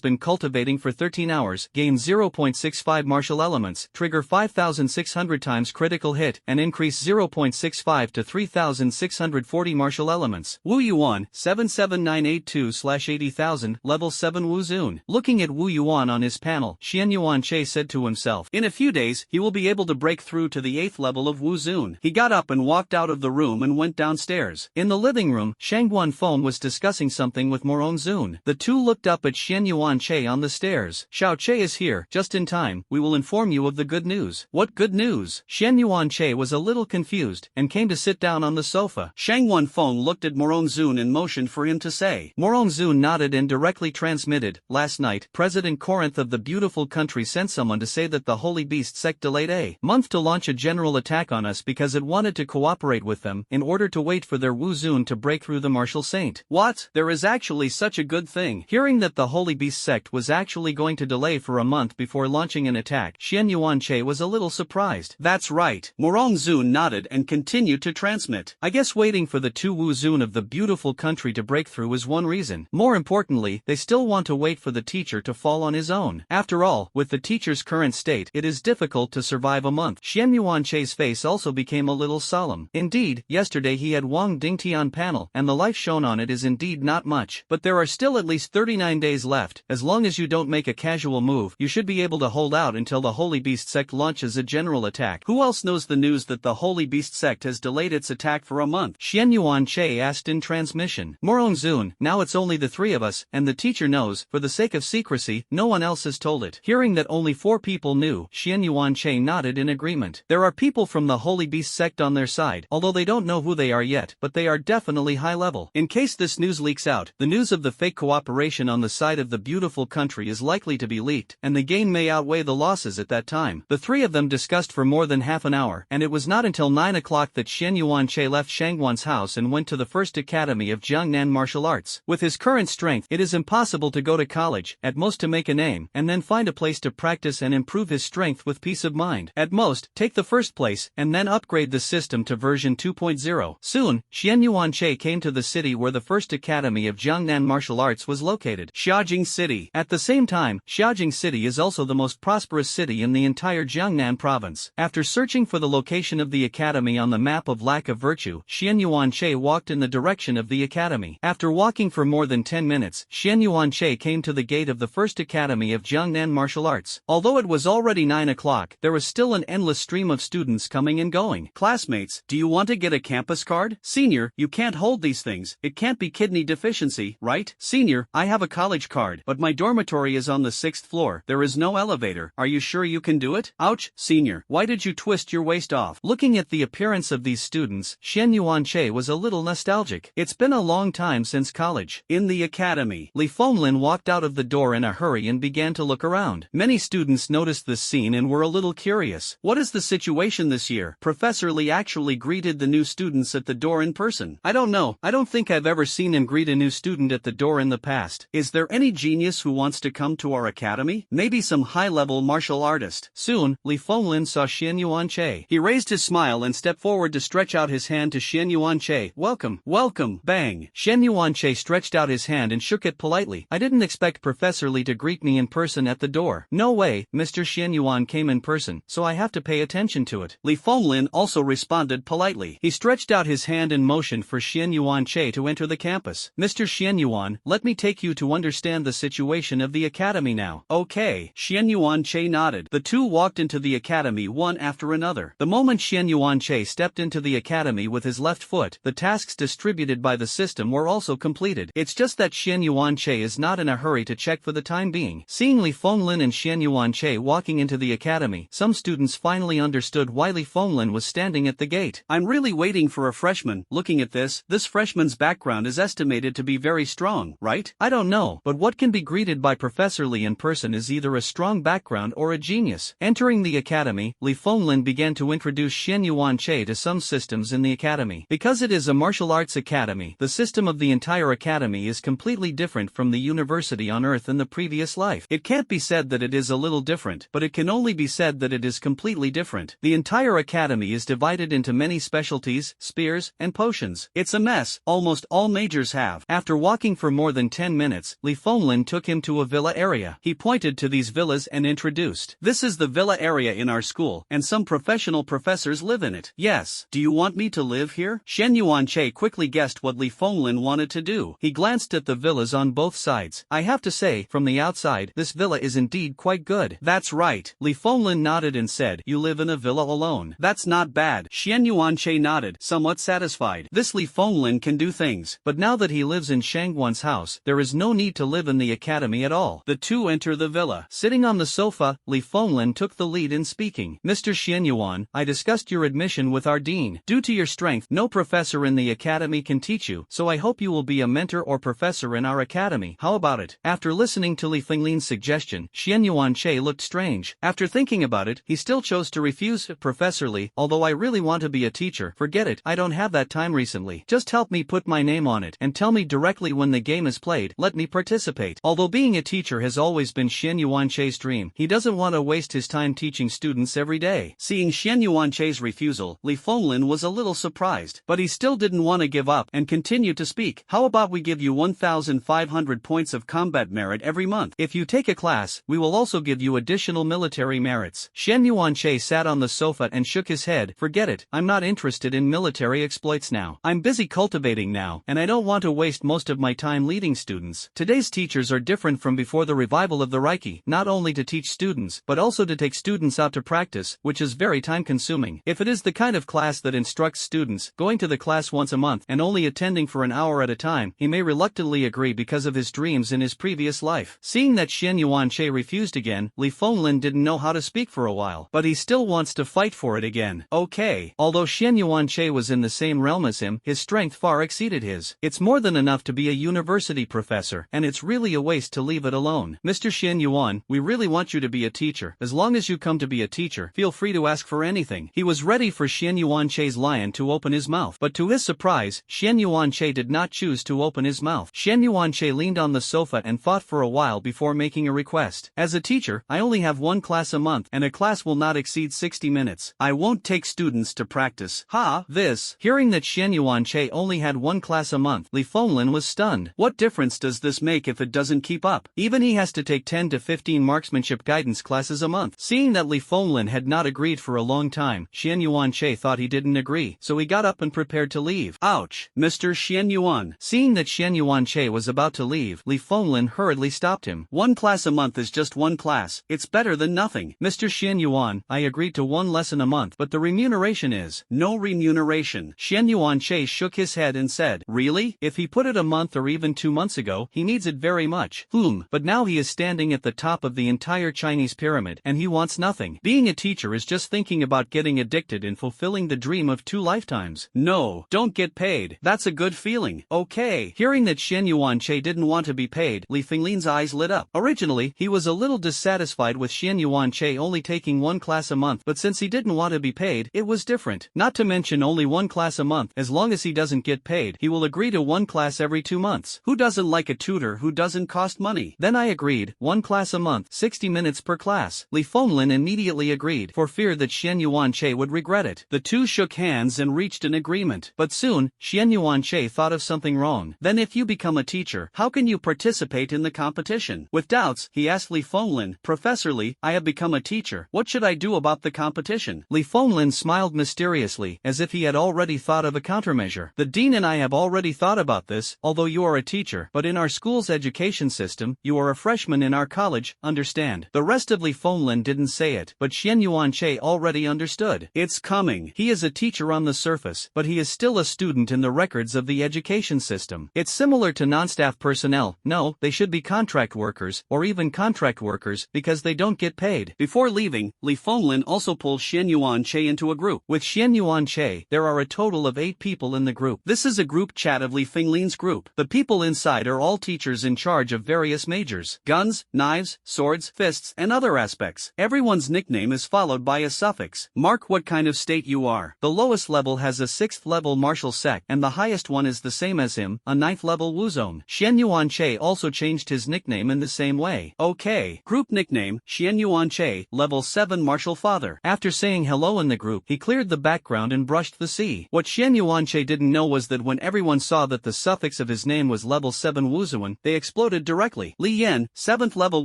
been cultivating for 13 hours, gain 0.65 martial elements, trigger 5,600 times critical hit, and increase 0.65 to 3,640 martial elements. Wu Yuan, 77982/80,000, level 7 Wu Zun. Looking at Wu Yuan on his panel, Xian Yuanche said to himself, in a few days, he will be able to break through to the 8th level of Wu Zun. He got up and walked out of the room and went downstairs. In the living room, Shangguan Feng was discussing something with Moron Zun. The two looked up at Xian Yuanche on the stairs. Xiao Che is here, just in time. We will inform you of the good news. What good news? Xian Yuanche was a little confused, and came to sit down on the sofa. Shangguan Feng looked at Moron Zun and motioned for him to say. Moron Zun nodded and directly transmitted. Last night, President Corinth of the beautiful country sent someone to say that the Holy Beast sect delayed a month to launch a general attack on us because it wanted to cooperate with them, in order to wait for their Wu Zun to break through the martial saint. What? There is actually such a good thing. Hearing that the Holy Beast sect was actually going to delay for a month before launching an attack, Xian Yuanche was a little surprised. That's right. Moron Zun nodded and continued to transmit. I guess waiting for the two Wu Zun of the beautiful country to break through is one reason. More importantly, they still want to wait for the teacher to fall on his own. After all, with the teacher's current state, it is difficult to survive a month. Xian Yuanche's face also became a little solemn. Indeed, yesterday he had Wang Dingtian panel, and the life shown on it is indeed not much. But there are still at least 39 days left. As long as you don't make a casual move, you should be able to hold out until the Holy Beast sect launches a general attack. Who else knows the news that the Holy Beast beast sect has delayed its attack for a month? Xian Yuanche asked in transmission. Morongzun, now it's only the three of us, and the teacher knows. For the sake of secrecy, no one else has told it. Hearing that only 4 people knew, Xian Yuanche nodded in agreement. There are people from the Holy Beast sect on their side, although they don't know who they are yet, but they are definitely high level. In case this news leaks out, the news of the fake cooperation on the side of the beautiful country is likely to be leaked, and the gain may outweigh the losses at that time. The three of them discussed for more than half an hour, and it was not until 9 o'clock that Xian Yuanche left Shangwan's house and went to the First Academy of Jiangnan Martial Arts. With his current strength, it is impossible to go to college, at most to make a name, and then find a place to practice and improve his strength with peace of mind. At most, take the first place, and then upgrade the system to version 2.0. Soon, Xian Yuanche came to the city where the First Academy of Jiangnan Martial Arts was located, Xiajing City. At the same time, Xiajing City is also the most prosperous city in the entire Jiangnan province. After searching for the location of the academy on the map of lack of virtue, Xian Yuanche walked in the direction of the academy. After walking for more than 10 minutes, Xian Yuanche came to the gate of the First Academy of Jiangnan Martial Arts. Although it was already 9 o'clock, there was still an endless stream of students coming and going. Classmates, do you want to get a campus card? Senior, you can't hold these things. It can't be kidney deficiency, right? Senior, I have a college card, but my dormitory is on the 6th floor. There is no elevator. Are you sure you can do it? Ouch, senior. Why did you twist your waist off? Looking at the appearance of these students, Xian Yuanche was a little nostalgic. It's been a long time since college. In the academy, Li Fenglin walked out of the door in a hurry and began to look around. Many students noticed this scene and were a little curious. What is the situation this year? Professor Li actually greeted the new students at the door in person. I don't know. I don't think I've ever seen him greet a new student at the door in the past. Is there any genius who wants to come to our academy? Maybe some high-level martial artist. Soon, Li Fenglin saw Xian Yuanche. He raised his smile and stepped forward to stretch out his hand to Xian Yuanche. Welcome, welcome, bang. Xian Yuanche stretched out his hand and shook it politely. I didn't expect Professor Li to greet me in person at the door. No way, Mr. Xian Yuan came in person, so I have to pay attention to it. Li Fenglin also responded politely. He stretched out his hand and motioned for Xian Yuanche to enter the campus. Mr. Xian Yuan, let me take you to understand the situation of the academy now. Okay. Xian Yuanche nodded. The two walked into the academy one after another. The moment Xian Yuanche stepped into the academy with his left foot, the tasks distributed by the system were also completed. It's just that Xian Yuanche is not in a hurry to check for the time being. Seeing Li Fenglin and Xian Yuanche walking into the academy, some students finally understood why Li Fenglin was standing at the gate. I'm really waiting for a freshman. Looking at this freshman's background is estimated to be very strong, right? I don't know, but what can be greeted by Professor Li in person is either a strong background or a genius. Entering the academy, Li Fenglin began to introduce Xian Yuanche to some systems in the academy. Because it is a martial arts academy, the system of the entire academy is completely different from the university on Earth in the previous life. It can't be said that it is a little different, but it can only be said that it is completely different. The entire academy is divided into many specialties, spears, and potions. It's a mess, almost all majors have. After walking for more than 10 minutes, Li Fenglin took him to a villa area. He pointed to these villas and introduced. This is the villa area in our school, and some professional professors live in it. Yes. Do you want me to live here? Xian Yuanche quickly guessed what Li Fenglin wanted to do. He glanced at the villas on both sides. I have to say, from the outside, this villa is indeed quite good. That's right. Li Fenglin nodded and said, you live in a villa alone. That's not bad. Xian Yuanche nodded, somewhat satisfied. This Li Fenglin can do things, but now that he lives in Shangwan's house, there is no need to live in the academy at all. The two enter the villa. Sitting on the sofa, Li Fenglin took the lead in speaking. Mr. Xian Yuan, I discussed your admission with our dean. Due to your strength, no professor in the academy can teach you, so I hope you will be a mentor or professor in our academy. How about it? After listening to Li Fenglin's suggestion, Xian Yuanche looked strange. After thinking about it, he still chose to refuse. Professor Li, although I really want to be a teacher, forget it. I don't have that time recently. Just help me put my name on it and tell me directly when the game is played. Let me participate. Although being a teacher has always been Xian Yuanche's dream, he doesn't want to waste his time teaching students every day. Seeing Xian Yuanche's refusal, Li Fenglin was a little surprised, but he still didn't want to give up and continued to speak. How about we give you 1,500 points of combat merit every month? If you take a class, we will also give you additional military merits. Xian Yuanche sat on the sofa and shook his head. Forget it, I'm not interested in military exploits now. I'm busy cultivating now, and I don't want to waste most of my time leading students. Today's teachers are different from before the revival of the Reiki, not only to teach students, but also to take students out to practice, which is very time-consuming. If it is the kind of class that instructs students, going to the class once a month and only attending for an hour at a time. He may reluctantly agree because of his dreams in his previous life. Seeing that Xian Yuanche refused again, Li Fenglin didn't know how to speak for a while, but he still wants to fight for it again. Okay. Although Xian Yuanche was in the same realm as him, his strength far exceeded his. It's more than enough to be a university professor, and it's really a waste to leave it alone. Mr. Xian Yuan, we really want you to be a teacher. As long as you come to be a teacher, feel free to ask for anything. He was ready for Xian Yuanche's lion to open his mouth, but to his surprise, Xian Yuanche did not choose to open his mouth. Xian Yuanche leaned on the sofa and thought for a while before making a request. As a teacher, I only have one class a month, and a class will not exceed 60 minutes. I won't take students to practice. This. Hearing that Xian Yuanche only had one class a month, Li Fenglin was stunned. What difference does this make if it doesn't keep up? Even he has to take 10 to 15 marksmanship guidance classes a month. Seeing that Li Fenglin had not agreed for a long time, Xian Yuanche thought he didn't agree, so he got up and prepared to leave. Ouch! Mr. Xian Yuan. Seeing that Xian Yuanche was about to leave, Li Fenglin hurriedly stopped him. One class a month is just one class. It's better than nothing. Mr. Xian Yuan, I agreed to one lesson a month, but the remuneration is no remuneration. Xian Yuanche shook his head and said, really? If he put it a month or even 2 months ago, he needs it very much. But now he is standing at the top of the entire Chinese pyramid, and he wants nothing. Being a teacher is just thinking about getting addicted and fulfilling the dream of 2 lifetimes. No, don't get paid. That's a good feeling. Okay. Hearing that Xian Yuanche didn't want to be paid, Li Fenglin's eyes lit up. Originally, he was a little dissatisfied with Xian Yuanche only taking one class a month, but since he didn't want to be paid, it was different. Not to mention only one class a month. As long as he doesn't get paid, he will agree to one class every 2 months. Who doesn't like a tutor who doesn't cost money? Then I agreed, one class a month, 60 minutes per class. Li Fenglin immediately agreed, for fear that Xian Yuanche would regret it. The two shook hands and reached an agreement. But soon, Xian Yuanche thought of something wrong. Then if you become a teacher, how can you participate in the competition? With doubts, he asked Li Fenglin, Professor Li, I have become a teacher. What should I do about the competition? Li Fenglin smiled mysteriously, as if he had already thought of a countermeasure. The dean and I have already thought about this, although you are a teacher, but in our school's education system, you are a freshman in our college, understand? The rest of Li Fenglin didn't say it, but Xian Yuanche already understood. It's coming. He is a teacher on the surface, but he is still a student in the records of the education system. It's similar to non-staff personnel. No, they should be contract workers, or even contract workers, because they don't get paid. Before leaving, Li Fenglin also pulled Xian Yuanche into a group. With Xian Yuanche, there are a total of 8 people in the group. This is a group chat of Li Fenglin's group. The people inside are all teachers in charge of various majors: guns, knives, swords, fists, and other aspects. Everyone's nickname is followed by a suffix. Mark what kind of state you are. The lowest level has a 6th level martial sect, and the highest one is the same as him, a 9th level wuzone. Xian Yuanche also changed his nickname in the same way. Okay. Group nickname, Xian Yuanche, level 7 martial father. After saying hello in the group, he cleared the background and brushed the sea. What Xian Yuanche didn't know was that when everyone saw that the suffix of his name was level 7 wuzone, they exploded directly. Li Yan, 7th level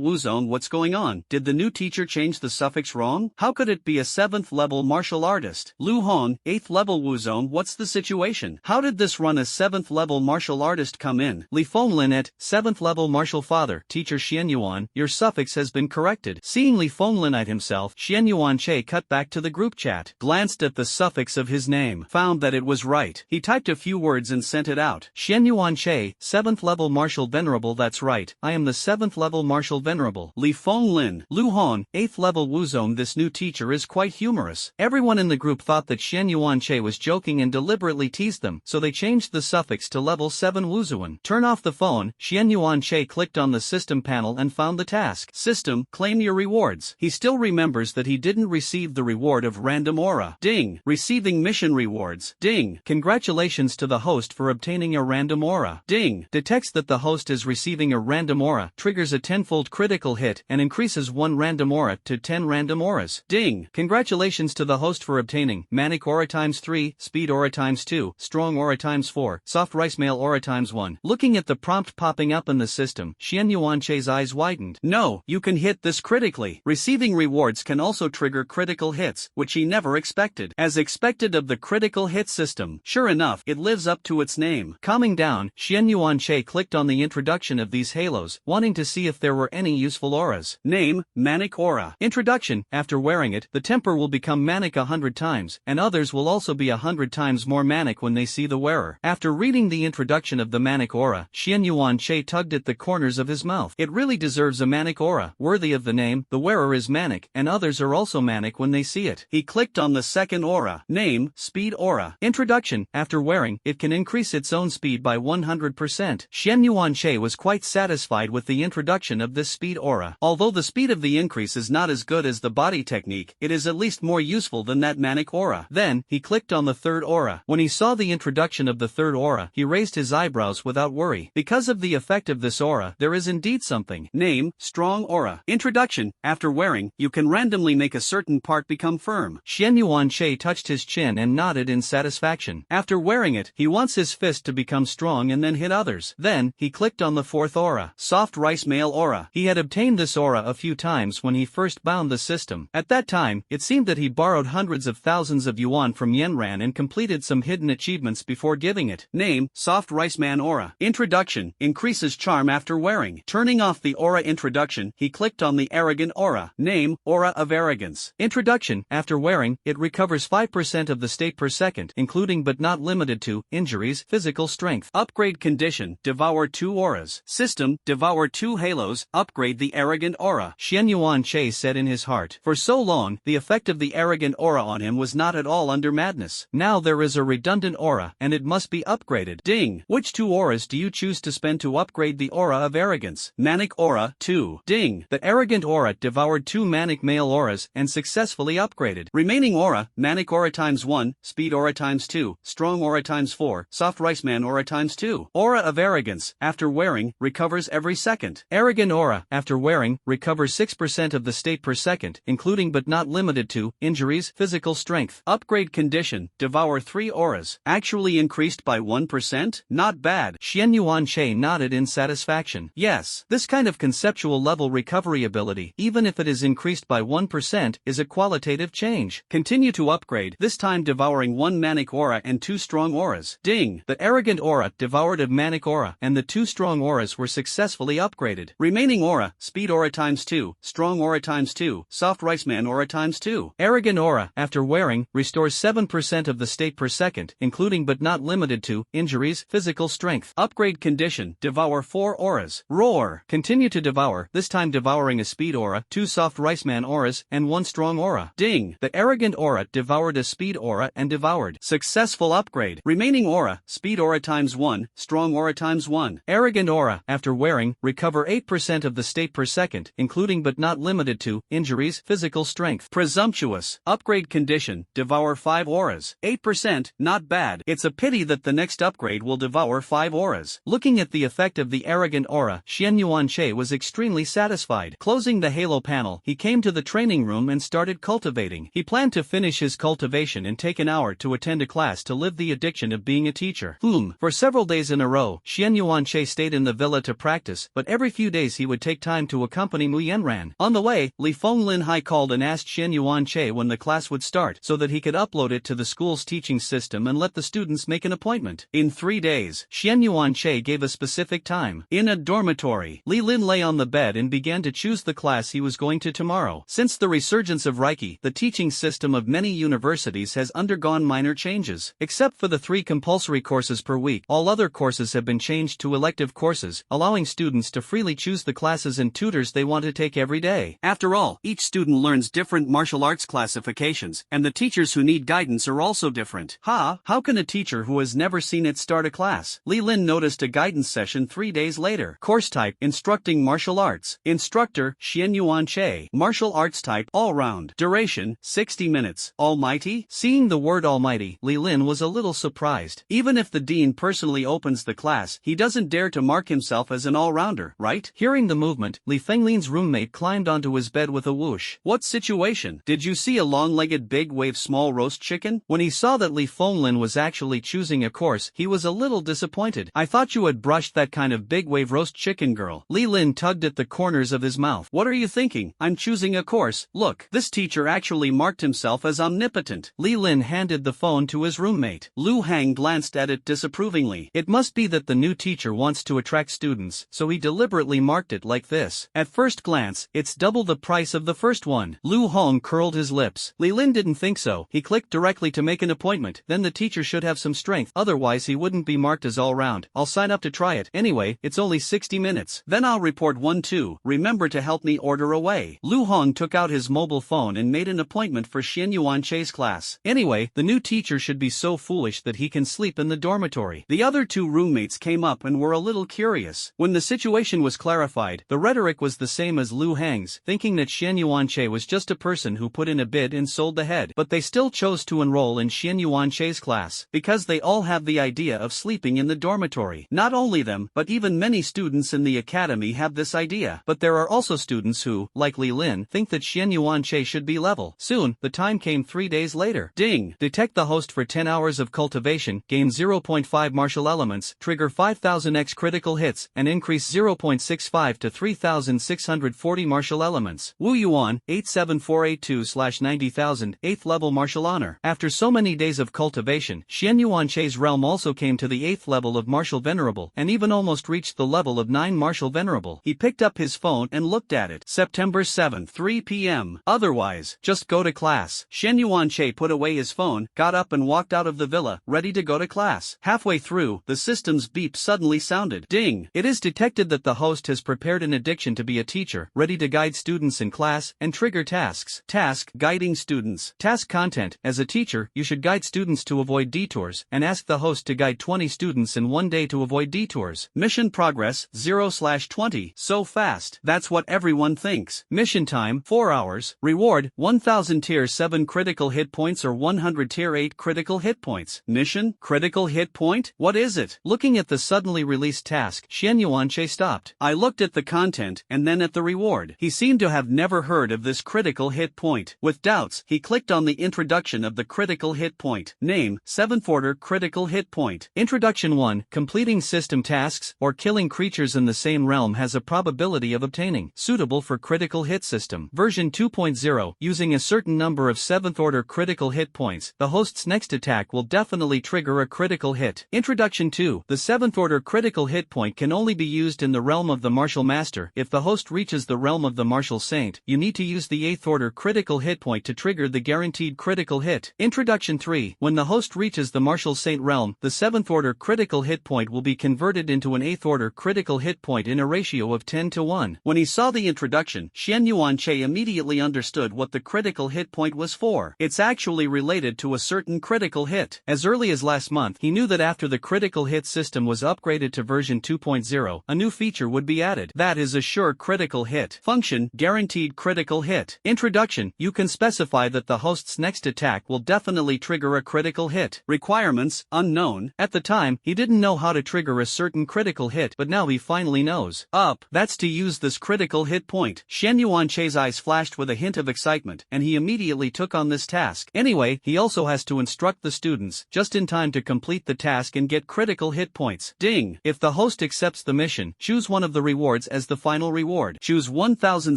wuzone, what's going on? Did the new teacher change the suffix wrong? How could it be a 7th level martial artist? Lu Hong, 8th level wuzone, what's the situation? How did this run a 7th level martial artist come in? Li Fenglin at 7th level martial father, teacher Xian Yuan, your suffix has been corrected. Seeing Li Fenglin at himself, Xian Yuanche cut back to the group chat, glanced at the suffix of his name, found that it was right. He typed a few words and sent it out. Xian Yuanche, 7th level martial venerable, that's right, I am the 7th level martial venerable. Li Fenglin, Lu Hong, 8th level wuzone, this new teacher is quite humorous. Everyone in the group thought that Xian Yuanche was joking and deliberately teased them, so they changed the suffix to level 7 wuzone. Turn off the phone. Xian Yuanche clicked on the system panel and found the task. System, claim your rewards. He still remembers that he didn't receive the reward of random aura. Ding. Receiving mission rewards. Ding. Congratulations to the host for obtaining a random aura. Ding. Detects that the host is receiving a random aura, triggers a 10-fold critical hit, and increases 1 random aura to 10 random auras. Ding. Congratulations to the host for obtaining Manic aura times 3, Speed aura times 2, Strong aura times 4, Soft rice mail aura times 1. Looking at the prompt popping up in the system, Xian Yuanche's eyes widened. No, you can hit this critically. Receiving rewards can also trigger critical hits, which he never expected. As expected of the critical hit system, sure enough, it lives up to its name. Calming down, Xian Yuanche clicked on the introduction of these halos, wanting to see if there were any useful auras. Name, Manic aura. Introduction, after wearing it, the temper will become manic 100 100 times, and others will also be 100 times more manic when they see the wearer. After reading the introduction of the manic aura, Xian Yuan-che tugged at the corners of his mouth. It really deserves a manic aura, worthy of the name. The wearer is manic, and others are also manic when they see it. He clicked on the second aura. Name, Speed Aura. Introduction. After wearing, it can increase its own speed by 100%. Xian Yuan-che was quite satisfied with the introduction of this speed aura. Although the speed of the increase is not as good as the body technique, it is at least more useful than that manic aura. Then, he clicked on the third aura. When he saw the introduction of the third aura, he raised his eyebrows without worry. Because of the effect of this aura, there is indeed something. Name, Strong Aura. Introduction. After wearing, you can randomly make a certain part become firm. Xian Yuan-che touched his chin and nodded in satisfaction. After wearing it, he wants his fist to become strong and then hit others. Then, he clicked on the fourth aura. Soft Rice Mail Aura. He had obtained this aura a few times when he first bound the system. At that time, it seemed that he borrowed hundreds of thousands of yuan from Yenran and completed some hidden achievements before giving it. Name, Soft Rice Man Aura. Introduction. Increases charm after wearing. Turning off the aura introduction, he clicked on the Arrogant Aura. Name, Aura of Arrogance. Introduction. After wearing, it recovers 5% of the state per second, including but not limited to, injuries, physical strength. Upgrade condition. Devour 2 auras. System. Devour 2 halos. Upgrade the Arrogant Aura. Xian Yuan-che said in his heart. For so long, the effect of the Arrogant Aura on him was not at all under madness. Now there is a redundant aura, and it must be upgraded. Ding. Which 2 auras do you choose to spend to upgrade the Aura of Arrogance? Manic Aura 2. Ding. The Arrogant Aura devoured 2 Manic Male auras and successfully upgraded. Remaining aura, Manic Aura times 1, Speed Aura times 2, Strong Aura times 4, Soft Rice Man Aura times 2. Aura of Arrogance. After wearing, recovers every second. Arrogant Aura. After wearing, recovers 6% of the state per second, including but not limited to, injuries, physical strength. Upgrade condition. Devour 3 auras. Actually increased by 1%? Not bad. Xian Yuan-che nodded in satisfaction. Yes, this kind of conceptual level recovery ability, even if it is increased by 1%, is a qualitative change. Continue to upgrade, this time devouring 1 Manic Aura and 2 Strong Auras. Ding. The Arrogant Aura devoured a Manic Aura, and the 2 Strong Auras were successfully upgraded. Remaining aura, Speed Aura times 2, Strong Aura times 2, Soft Rice Man Aura times 2. Arrogant Aura, after wearing, restores 7% of the state per second, including but not limited to, injuries, physical strength. Upgrade condition. Devour 4 auras. Roar. Continue to devour, this time devouring a Speed Aura, 2 Soft Rice Man Auras, and 1 Strong Aura. Ding. The Arrogant Aura devoured a Speed Aura and devoured. Successful upgrade. Remaining aura, Speed Aura times 1, Strong Aura times 1. Arrogant Aura, after wearing, recover 8% of the state per second, including but not limited to, injuries, physical strength. Presumptuous. Upgrade condition. Devour 5 auras. 8%, not bad. It's a pity that the next upgrade will devour 5 auras. Looking at the effect of the Arrogant Aura, Xian Yuan-che was extremely satisfied. Closing the halo panel, he came to the training room and started cultivating. He planned to finish his cultivation and take an hour to attend a class to live the addiction of being a teacher. For several days in a row, Xian Yuan-che stayed in the villa to practice, but every few days he would take time to accompany Mu Yenran. On the way, Li Fenglin Hai called and asked Xian Yuan-che when the class would start so that he could upload it to the school's teaching system and let the students make an appointment. In 3 days, Xian Yuan-che gave a specific time. In a dormitory, Li Lin lay on the bed and began to choose the class he was going to tomorrow. Since the resurgence of Reiki, the teaching system of many universities has undergone minor changes. Except for the 3 compulsory courses per week, all other courses have been changed to elective courses, allowing students to freely choose the classes and tutors they want to take every day. After all, each student learns different martial arts classifications, and the teachers who need guidance are also different. How can a teacher who has never seen it start a class? Li Lin noticed a guidance session 3 days later. Course type, Instructing Martial Arts. Instructor, Xian Yuan-che. Martial Arts type, All Round. Duration, 60 minutes. Almighty? Seeing the word Almighty, Li Lin was a little surprised. Even if the dean personally opens the class, he doesn't dare to mark himself as an all-rounder, right? Hearing the movement, Li Fenglin's roommate climbed onto his bed with a whoosh. What situation? Did you see a long-legged big wave small roast chicken? When he saw that Li Fenglin was actually choosing a course, he was a little disappointed. I thought you had brushed that kind of big wave roast chicken girl. Li Lin tugged at the corners of his mouth. What are you thinking? I'm choosing a course. Look, this teacher actually marked himself as omnipotent. Li Lin handed the phone to his roommate. Lu Hang glanced at it disapprovingly. It must be that the new teacher wants to attract students, so he deliberately marked it like this. At first glance, it's double the price of the first one. Lu Hong curled his lips. Li Lin didn't think so. He clicked directly to make an appointment. Then the teacher should have some strength, otherwise he wouldn't be marked as all round. I'll sign up to try it. Anyway, it's only 60 minutes. Then I'll report 1-2. Remember to help me order away. Lu Hong took out his mobile phone and made an appointment for Xian Yuanche's class. Anyway, the new teacher should be so foolish that he can sleep in the dormitory. The other two roommates came up and were a little curious. When the situation was clarified, the rhetoric was the same as Lu Hang's, thinking that Xian Yuanche was just a person who put in a bid and sold the head. But they still chose to enroll in Xian Yuanche's class, because they all have the idea of sleeping in the dormitory. Not only them, but even many students in the academy have this idea. But there are also students who, like Li Lin, think that Xian Yuanche should be level. Soon, the time came 3 days later. Ding! Detect the host for 10 hours of cultivation, gain 0.5 martial elements, trigger 5000x critical hits, and increase 0.65 to 3640 martial elements. Wu Yuan, 87482/90,000, 8th level martial honor. After so many days of cultivation, Xian Yuanche's realm also came to the 8th level of martial venerable, and even almost reached the level of 9 martial venerable. He picked up his phone and looked at it. September 7, 3 p.m. Otherwise, just go to class. Xian Yuanche put away his phone, got up and walked out of the villa, ready to go to class. Halfway through, the system's beep suddenly sounded. Ding! It is detected that the host has prepared an addiction to be a teacher, ready to guide students in class, and trigger tasks. Task: guiding students. Task content: as a teacher, you should guide students to avoid detours, and ask the host to guide 20 students in 1 day to avoid detours. Mission progress, 0/20. So fast. That's what everyone thinks. Mission time, 4 hours. Reward, 1000 tier 7 critical hit points or 100 tier 8 critical hit points. Mission? Critical hit point? What is it? Looking at the suddenly released task, Xian Yuanche stopped. I looked at the content, and then at the reward. He seemed to have never heard of this critical hit point. With doubts, he clicked on the introduction of the critical hit point. Name, 7th order critical hit point. Introduction 1. Completing system tasks, or killing creatures in the same realm has a probability of obtaining. Suitable for critical hit system. Version 2.0. Using a certain number of 7th order critical hit points, the host's next attack will definitely trigger a critical hit. Introduction 2. The 7th order critical hit point can only be used in the realm of the martial master. If the host reaches the realm of the martial saint, you need to use the 8th order critical hit point to trigger the guaranteed critical hit. Introduction 3. When the host reaches the martial saint realm, the 7th order critical hit point will be converted into an 8th order critical hit point in a ratio of 10:1. When he saw the introduction, Xian Yuanche immediately understood what the critical hit point was for. It's actually related to a certain critical hit. As early as last month, he knew that after the critical hit system was upgraded to version 2.0, a new feature would be added. That is a sure critical hit. Function: guaranteed critical hit. Introduction: you can specify that the host's next attack will definitely trigger a critical hit. Requirements: unknown. At the time, he didn't know how to trigger a certain critical hit, but now he finally knows. Up. That's to use this critical hit point. Xian Yuanche's eyes flashed with a hint of excitement, and he immediately took on this task. Anyway, he also has to instruct the students, just in time to complete the task and get critical hit points. Ding! If the host accepts the mission, choose one of the rewards as the final reward. Choose 1000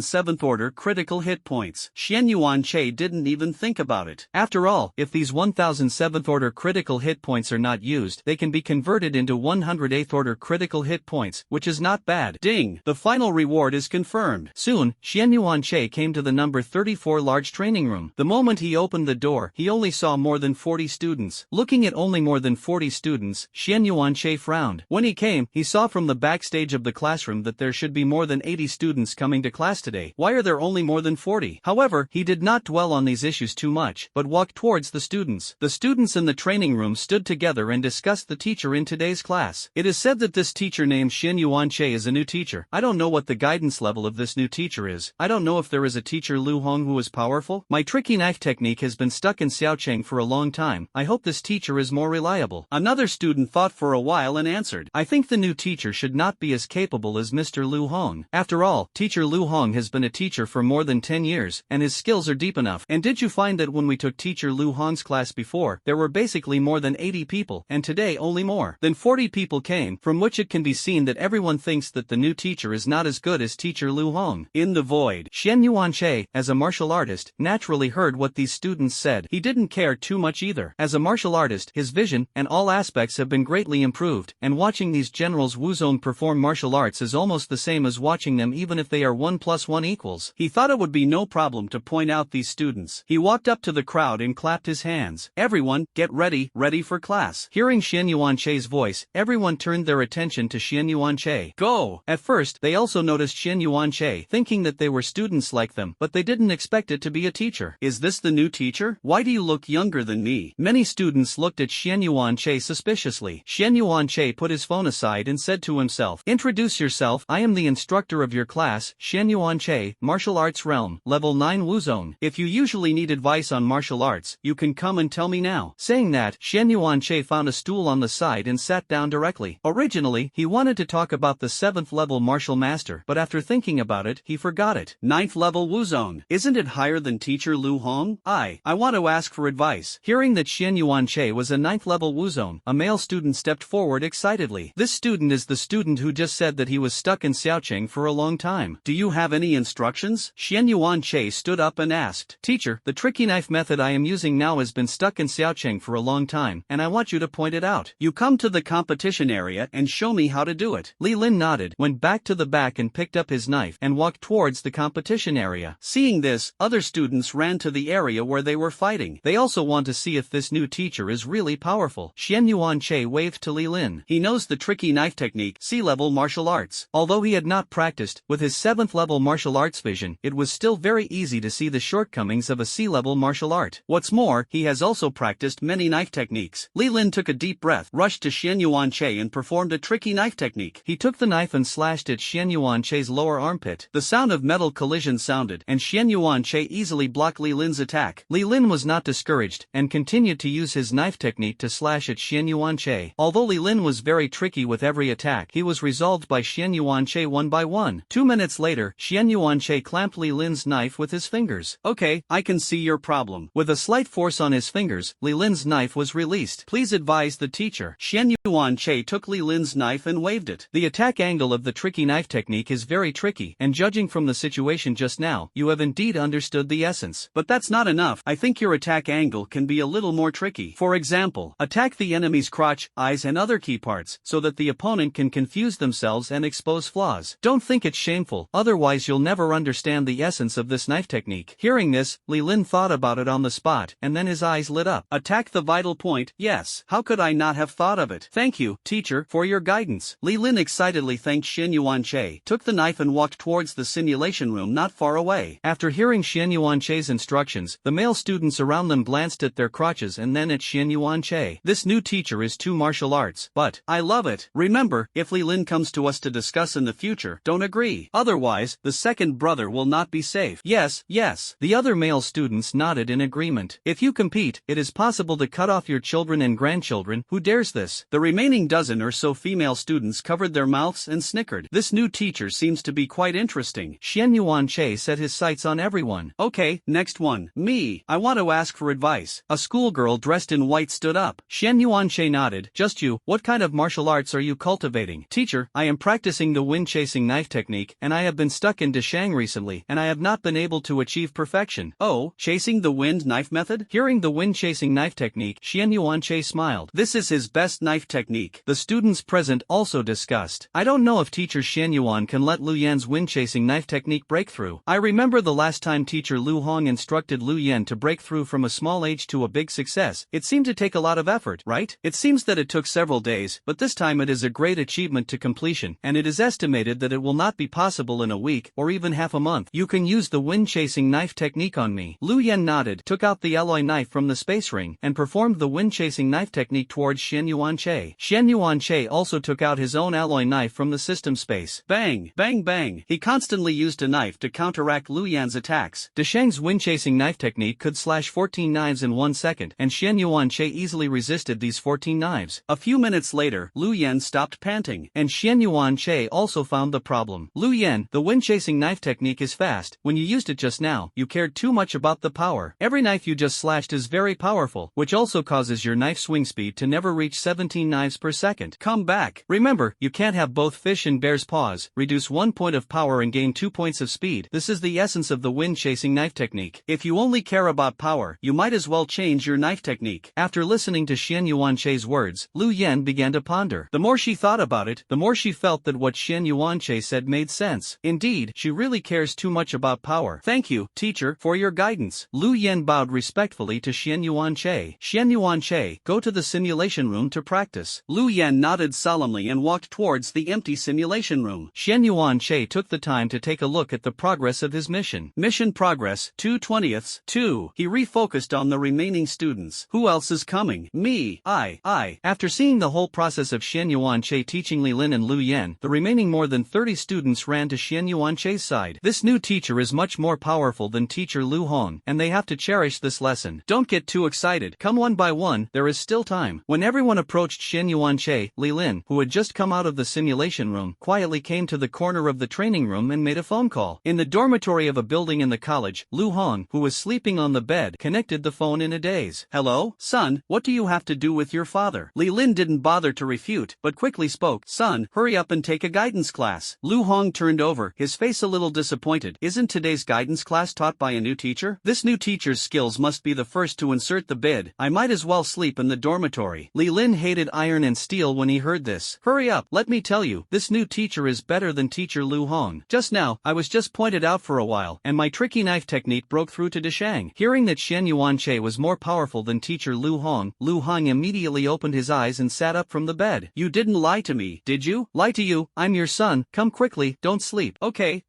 7th order critical hit points. Xian Yuanche didn't even think about it. After all, if these 1000 7th order critical hit points are not used, they can be converted into 100 8th order critical hit points, which is not bad. Ding! The final reward is confirmed. Soon, Xian Yuanche came to the number 34 large training room. The moment he opened the door, he only saw more than 40 students. Looking at only more than 40 students, Xian Yuanche frowned. When he came, he saw from the backstage of the classroom that there should be more than 80 students coming to class today. Why are there only more than 40? However, he did not dwell on these issues too much, but walked towards the students. The students in the training room stood together and discussed the teacher in today's class. It is said that this teacher named Xian Yuanche is a new teacher. I don't know what the guidance level of this new teacher is. I don't know if there is a teacher Lu Hong who is powerful. My tricky knife technique has been stuck in Xiaocheng for a long time. I hope this teacher is more reliable. Another student thought for a while and answered, I think the new teacher should not be as capable as Mr. Lu Hong. After all, teacher Lu Hong has been a teacher for more than 10 years, and his skills are deep enough. And did you find that when we took teacher Lu Hong's class before, there were basically more than 80 people, and today only more than 40 people came, from which it can be seen that everyone thinks that the new teacher is not as good as teacher Lu Hong. In the void, Xian Yuanche, as a martial artist, naturally heard what these students said. He didn't care too much either. As a martial artist, his vision and all aspects have been greatly improved, and watching these generals Wuzong perform martial arts is almost the same as watching them even if they are 1 + 1 =. He thought it would be no problem to point out these students. He He walked up to the crowd and clapped his hands. Everyone, get ready, ready for class. Hearing Xian Yuanche's voice, everyone turned their attention to Xian Yuanche. Go! At first, they also noticed Xian Yuanche, thinking that they were students like them, but they didn't expect it to be a teacher. Is this the new teacher? Why do you look younger than me? Many students looked at Xian Yuanche suspiciously. Xian Yuanche put his phone aside and said to himself, introduce yourself, I am the instructor of your class, Xian Yuanche, Martial Arts Realm, Level 9 Wuzone. If you usually need advice on martial arts, you can come and tell me now. Saying that, Xian Yuanche found a stool on the side and sat down directly. Originally, he wanted to talk about the 7th level martial master, but after thinking about it, he forgot it. 9th level Wuzone. Isn't it higher than teacher Lu Hong? I want to ask for advice. Hearing that Xian Yuanche was a 9th level Wuzone, a male student stepped forward excitedly. This student is the student who just said that he was stuck in Xiaocheng for a long time. Do you have any instructions? Xian Yuanche stood up and asked. Teacher, the tricky knife method I am using now has been stuck in Xiaocheng for a long time, and I want you to point it out. You come to the competition area and show me how to do it. Li Lin nodded, went back to the back and picked up his knife and walked towards the competition area. Seeing this, other students ran to the area where they were fighting. They also want to see if this new teacher is really powerful. Xian Yuanche waved to Li Lin. He knows the tricky knife technique, C-level martial arts. Although he had not practiced, with his 7th level martial arts vision, it was still very easy to see the shortcomings of a C-level martial art. What's more, he has also practiced many knife techniques. Li Lin took a deep breath, rushed to Xian Yuanche and performed a tricky knife technique. He took the knife and slashed at Xian Yuanche's lower armpit. The sound of metal collision sounded, and Xian Yuanche easily blocked Li Lin's attack. Li Lin was not discouraged, and continued to use his knife technique to slash at Xian Yuanche. Although Li Lin was very tricky with every attack, he was resolved by Xian Yuanche one by one. 2 minutes later, Xian Yuanche clamped Li Lin's knife with his fingers. Okay, I can see your problem. With a slight force on his fingers, Li Lin's knife was released. Please advise the teacher. Xian Yuanche took Li Lin's knife and waved it. The attack angle of the tricky knife technique is very tricky, and judging from the situation just now, you have indeed understood the essence. But that's not enough. I think your attack angle can be a little more tricky. For example, attack the enemy's crotch, eyes and other key parts, so that the opponent can confuse themselves and expose flaws. Don't think it's shameful, otherwise you'll never understand the essence of this knife technique. Hearing this, Li Lin thought about it on the spot, and then his eyes lit up. Attack the vital point, yes. How could I not have thought of it? Thank you, teacher, for your guidance. Li Lin excitedly thanked Xian Yuanche, took the knife and walked towards the simulation room not far away. After hearing Xian Yuanche's instructions, the male students around them glanced at their crotches and then at Xian Yuanche. This new teacher is too martial arts, but I love it. Remember, if Li Lin comes to us to discuss in the future, don't agree. Otherwise, the second brother will not be safe. Yes, yes. The other male students nodded in agreement. If you compete, it is possible to cut off your children and grandchildren. Who dares this? The remaining dozen or so female students covered their mouths and snickered. This new teacher seems to be quite interesting. Xian Yuanche set his sights on everyone. Okay, next one. Me. I want to ask for advice. A schoolgirl dressed in white stood up. Xian Yuanche nodded. Just you, what kind of martial arts are you cultivating? Teacher, I am practicing the wind-chasing knife technique, and I have been stuck in Deshang recently, and I have not been able to achieve perfection. Oh, chasing the wind knife method? Hearing the wind-chasing knife technique, Xian Yuanche smiled. This is his best knife technique. The students present also discussed. I don't know if teacher Xian Yuan can let Lu Yan's wind-chasing knife technique break through. I remember the last time teacher Lu Hong instructed Lu Yan to break through from a small age to a big success. It seemed to take a lot of effort, right? It seems that it took several days, but this time it is a great achievement to completion, and it is estimated that it will not be possible in a week or even half a month. You can use the wind-chasing knife technique on me. Lu Yan nodded, took out the alloy knife from the space ring, and performed the wind-chasing knife technique towards Xian Yuanche. Xian Yuanche also took out his own alloy knife from the system space. Bang, bang, bang. He constantly used a knife to counteract Lu Yan's attacks. Deshang's wind-chasing knife technique could slash 14 knives in 1 second, and Xian Yuanche easily resisted these 14 knives. A few minutes later, Lu Yan stopped panting, and Xian Yuanche also found the problem. Lu Yan, the wind-chasing knife technique is fast. When you used it just now, you cared too much about the power. Every knife you just slashed is very powerful, which also causes your knife swing speed to never reach 17 knives per second. Come back. Remember, you can't have both fish and bear's paws. Reduce 1 point of power and gain 2 points of speed. This is the essence of the wind-chasing knife technique. If you only care about power, you might as well change your knife technique. After listening to Xian Yuanche's words, Lu Yan began to ponder. The more she thought about it, the more she felt that what Xian Yuanche said made sense. Indeed, she really cares too much about power. Thank you, teacher, for your guidance. students. Lu Yan bowed respectfully to Xian Yuanche. Xian Yuanche, go to the simulation room to practice. Lu Yan nodded solemnly and walked towards the empty simulation room. Xian Yuanche took the time to take a look at the progress of his mission. Mission progress, 2/20. 2. He refocused on the remaining students. Who else is coming? Me. I. After seeing the whole process of Xian Yuanche teaching Li Lin and Lu Yan, the remaining more than 30 students ran to Xian Yuanche's side. This new teacher is much more powerful than teacher Lu Hong, and they have to cherish this lesson. Don't get too excited. Come one by one, there is still time. When everyone approached Xian Yuanche, Li Lin, who had just come out of the simulation room, quietly came to the corner of the training room and made a phone call. In the dormitory of a building in the college, Lu Hong, who was sleeping on the bed, connected the phone in a daze. Hello, son, what do you have to do with your father? Li Lin didn't bother to refute, but quickly spoke. Son, hurry up and take a guidance class. Lu Hong turned over, his face a little disappointed. Isn't today's guidance class taught by a new teacher? This new teacher's skills must be the first to insert the bid. I might as well sleep in the dormitory. Li Lin hated iron and steel when he heard this. Hurry up, let me tell you, this new teacher is better than teacher Lu Hong. Just now, I was just pointed out for a while, and my tricky knife technique broke through to Deshang. Hearing that Xian Yuanche was more powerful than teacher Lu Hong immediately opened his eyes and sat up from the bed. You didn't lie to me, did you? Lie to you? I'm your son, come quickly, don't sleep. Okay,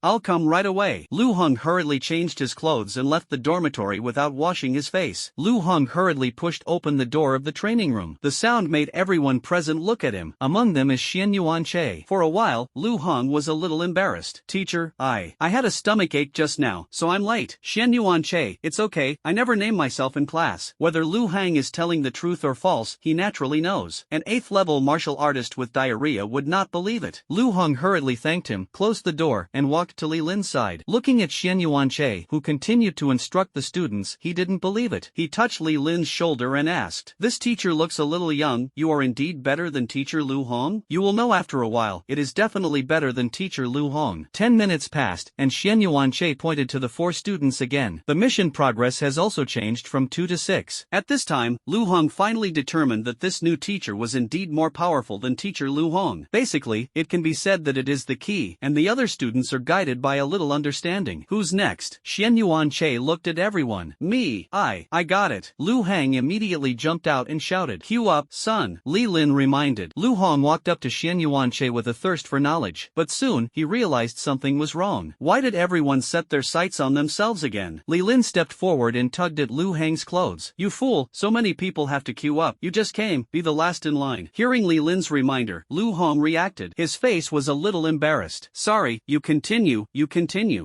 I'll come right away. Lu Hong hurriedly changed his clothes and left the dormitory without washing his face. Lu Hong hurriedly pushed open the door of the training room. The sound made everyone present look at him. Among them is Xian Yuanche. For a while, Lu Hong was a little embarrassed. Teacher, I had a stomachache just now, so I'm late. Xian Yuanche, it's okay, I never name myself in class. Whether Lu Hang is telling the truth or false, he naturally knows. An 8th level martial artist with diarrhea would not believe it. Lu Hong hurriedly thanked him, closed the door, and walked to Li Lin's side. Looking at Xian Yuanche, who continued to instruct the students, he didn't believe it. He touched Li Lin's shoulder and asked, this teacher looks a little young, you are indeed better than teacher Lu Hong? You will know after a while, it is definitely better than teacher Lu Hong. 10 minutes passed, and Xian Yuanche pointed to the 4 students again. The mission progress has also changed from 2 to 6. At this time, Lu Hong finally determined that this new teacher was indeed more powerful than teacher Lu Hong. Basically, it can be said that it is the key, and the other students are guided by a little understanding. Who's next? Xian Yuanche looked at everyone. Me. I got it. Lu Hang immediately jumped out and shouted, queue up, son. Li Lin reminded. Lu Hong walked up to Xian Yuanche with a thirst for knowledge, but soon, he realized something was wrong. Why did everyone set their sights on themselves again? Li Lin stepped forward and tugged at Lu Hang's clothes. You fool, so many people have to queue up. You just came, be the last in line. Hearing Li Lin's reminder, Lu Hong reacted. His face was a little embarrassed. Sorry, you continue.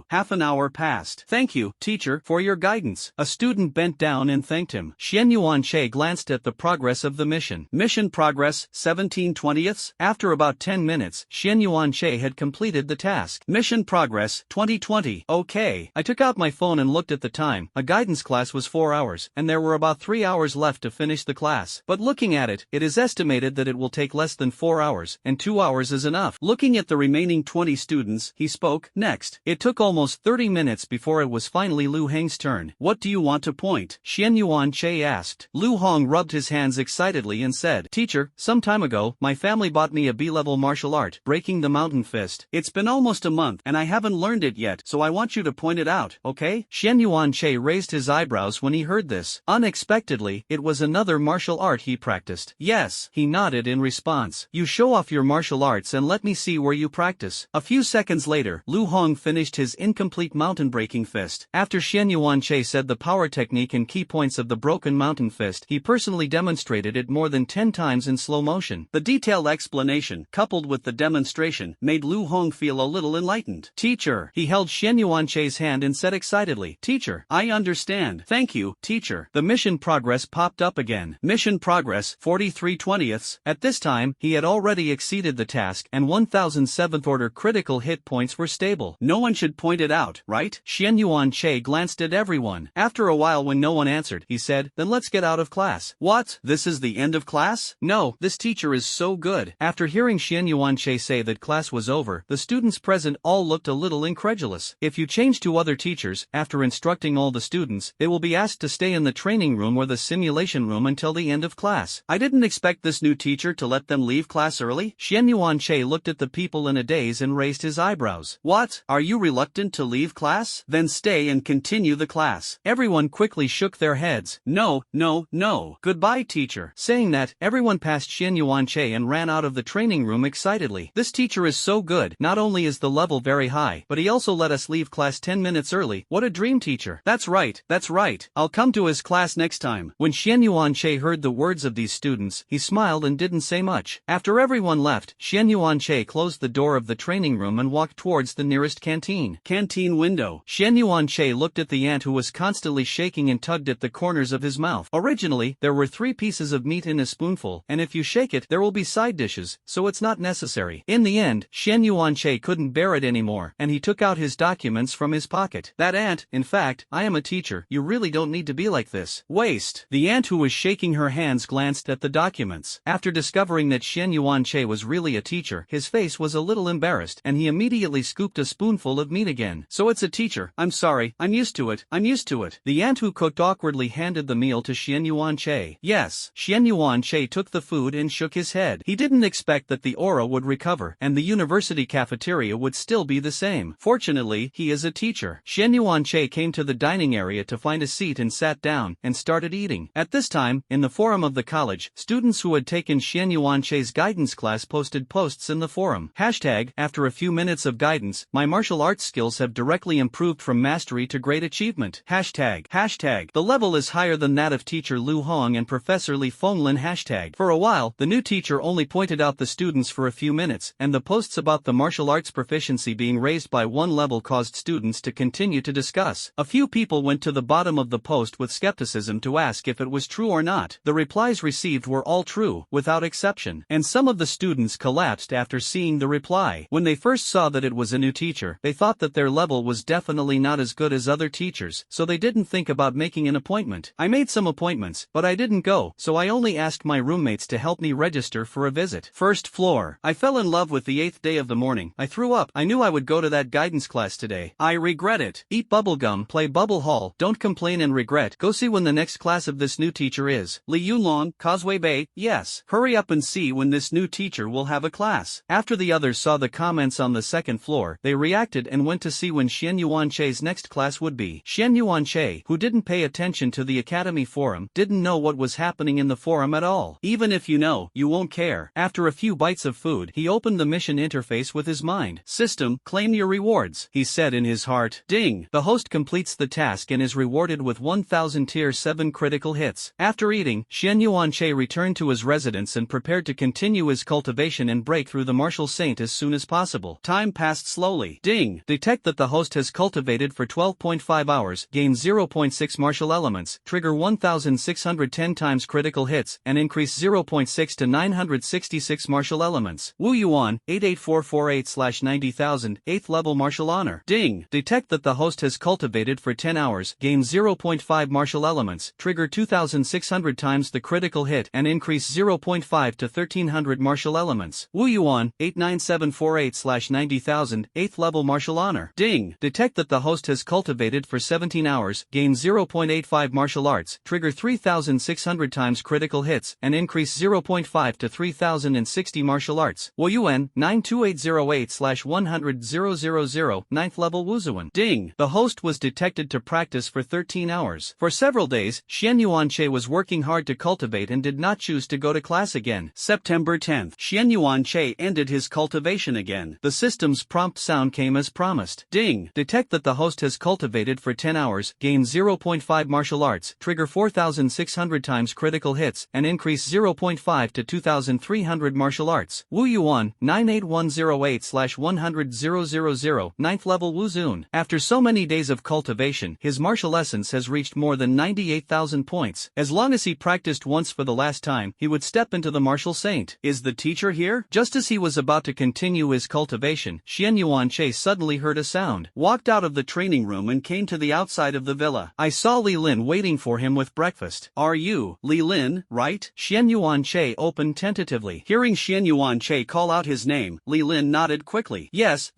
Half an hour passed. Thank you, teacher, for your guidance. A student bent down and thanked him. Xian Yuanche glanced at the progress of the mission. Mission progress, 17/20. After about 10 minutes, Xian Yuanche had completed the task. Mission progress, 2020. Okay. I took out my phone and looked at the time. A guidance class was 4 hours, and there were about 3 hours left to finish the class. But looking at it, it is estimated that it will take less than 4 hours, and 2 hours is enough. Looking at the remaining 20 students, he spoke. Next. It took almost 30 minutes before it was finally Lu Hang's turn. What do you want to point? Xian Yuanche asked. Lu Hong rubbed his hands excitedly and said, Teacher, some time ago, my family bought me a B-level martial art, breaking the mountain fist. It's been almost a month, and I haven't learned it yet, so I want you to point it out, okay? Xian Yuanche raised his eyebrows when he heard this. Unexpectedly, it was another martial art he practiced. Yes, he nodded in response. You show off your martial arts and let me see where you practice. A few seconds later, Lu Hong finished his incomplete mountain-breaking fist. After Xian Yuanche said the power technique and key points of the broken mountain fist, he personally demonstrated it more than 10 times in slow motion. The detailed explanation, coupled with the demonstration, made Lu Hong feel a little enlightened. Teacher. He held Xian Yuanche's hand and said excitedly, Teacher, I understand. Thank you, teacher. The mission progress popped up again. Mission progress, 43/20. At this time, he had already exceeded the task, and 1007th order critical hit points were stable. No one should point it out, right? Xian Yuanche glanced at everyone. After a while, when no one answered, he said, Then let's get out of class. What? This is the end of class? No, this teacher is so good. After hearing Xian Yuanche say that class was over, the students present all looked a little incredulous. If you change to other teachers, after instructing all the students, they will be asked to stay in the training room or the simulation room until the end of class. I didn't expect this new teacher to let them leave class early. Xian Yuanche looked at the people in a daze and raised his eyebrows. What? Are you reluctant to leave class? Then stay and continue the class. Everyone quickly shook their heads. No, no, no. Goodbye, teacher. Saying that, everyone passed Xian Yuanche and ran out of the training room excitedly. This teacher is so good. Not only is the level very high, but he also let us leave class 10 minutes early. What a dream teacher. That's right, that's right. I'll come to his class next time. When Xian Yuanche heard the words of these students, he smiled and didn't say much. After everyone left, Xian Yuanche closed the door of the training room and walked towards the nearest canteen. Canteen window. Xian Yuanche looked at the ant who was constantly shaking and tugged at the corners of his mouth. Originally, there were 3 pieces of meat in a spoonful, and if you shake it, there will be side dishes, so it's not necessary. In the end, Xian Yuanche couldn't bear it anymore, and he took out his documents from his pocket. That ant, in fact, I am a teacher, you really don't need to be like this. Waste. The ant who was shaking her hands glanced at the documents. After discovering that Xian Yuanche was really a teacher, his face was a little embarrassed, and he immediately scooped a spoonful of meat again. So it's a teacher. I'm sorry, I'm used to it. The ant who cooked awkwardly handed the meal to Xian Yuanche. Yes. Xian Yuanche took the food and shook his head. He didn't expect that the aura would recover, and the university cafeteria would still be the same. Fortunately, he is a teacher. Xian Yuanche came to the dining area to find a seat and sat down, and started eating. At this time, in the forum of the college, students who had taken Xian Yuanche's guidance class posted posts in the forum. Hashtag, after a few minutes of guidance, my martial arts skills have directly improved from mastery to great achievement. Hashtag, the level is higher than that of teacher Lu Hong and Professor Li Fenglin. Hashtag. For a while, the new teacher only pointed out the students for a few minutes, and the posts about the martial arts proficiency being raised by 1 level caused students to continue to discuss. A few people went to the bottom of the post with skepticism to ask if it was true or not. The replies received were all true, without exception, and some of the students collapsed after seeing the reply. When they first saw that it was a new teacher, they thought that their level was definitely not as good as other teachers, so they didn't think about making an appointment. I made some appointments, but I didn't go, so I only asked my roommates to help me register for a visit. First floor. I fell in love with the 8th day of the morning. I threw up. I knew I would go to that guidance class today. I regret it. Eat bubblegum, play bubble hall, don't complain and regret. Go see when the next class of this new teacher is. Li Yunlong, Causeway Bay, yes. Hurry up and see when this new teacher will have a class. After the others saw the comments on the 2nd floor, they reacted and went to see when Xian Yuanche's next class would be. Xian Yuanche, who didn't pay attention to the academy forum, didn't know what was happening in the forum at all. Even if you know, you won't care. After a few bites of food, he opened the mission interface with his mind. System, claim your rewards, he said in his heart. Ding! The host completes the task and is rewarded with 1000 tier 7 critical hits. After eating, Xian Yuanche returned to his residence and prepared to continue his cultivation and break through the martial saint as soon as possible. Time passed slowly. Ding! Detect that the host has cultivated for 12.5 hours, gain 0.6 martial elements, trigger 1610 times critical hits, and increase 0.6 to 966 martial elements. Wu Yuan, 88448/90000, 8th level martial honor. Ding! Detect that the host has cultivated for 10 hours, gain 0.5 martial elements, trigger 2600 times the critical hit, and increase 0.5 to 1300 martial elements. Wu Yuan, 89748/90000, 8th level martial honor. Ding! Detect that the host has cultivated for 17 hours, gain 0.85 martial arts, trigger 3600 times critical hits, and increase 0.5 to 3060 martial arts. Wu Yuan, 92808/100,000, 9th level Wuzuan. Ding! The host was detected to practice for 13 hours. For several days, Xian Yuanche was working hard to cultivate and did not choose to go to class again. September 10th. Xian Yuanche ended his cultivation again. The system's prompt sound came as promised. Ding! Detect that the host has cultivated for 10 hours, gain 0.5 martial arts, trigger 4600 times critical hits, and increase 0.5 to 2300 martial arts. Wu Yuan, 98108/100,000, 9th level Wuzun. After so many days of cultivation, his martial essence has reached more than 98,000 points. As long as he practiced once for the last time, he would step into the martial saint. Is the teacher here? Just as he was about to continue his cultivation, Xian Yuanche suddenly heard a sound, walked out of the training room and came to the outside of the villa. I saw Li Lin waiting for him with breakfast. Are you Li Lin, right? Xian Yuanche opened tentatively. Hearing Xian Yuanche call out his name, Li Lin nodded quickly. Yes,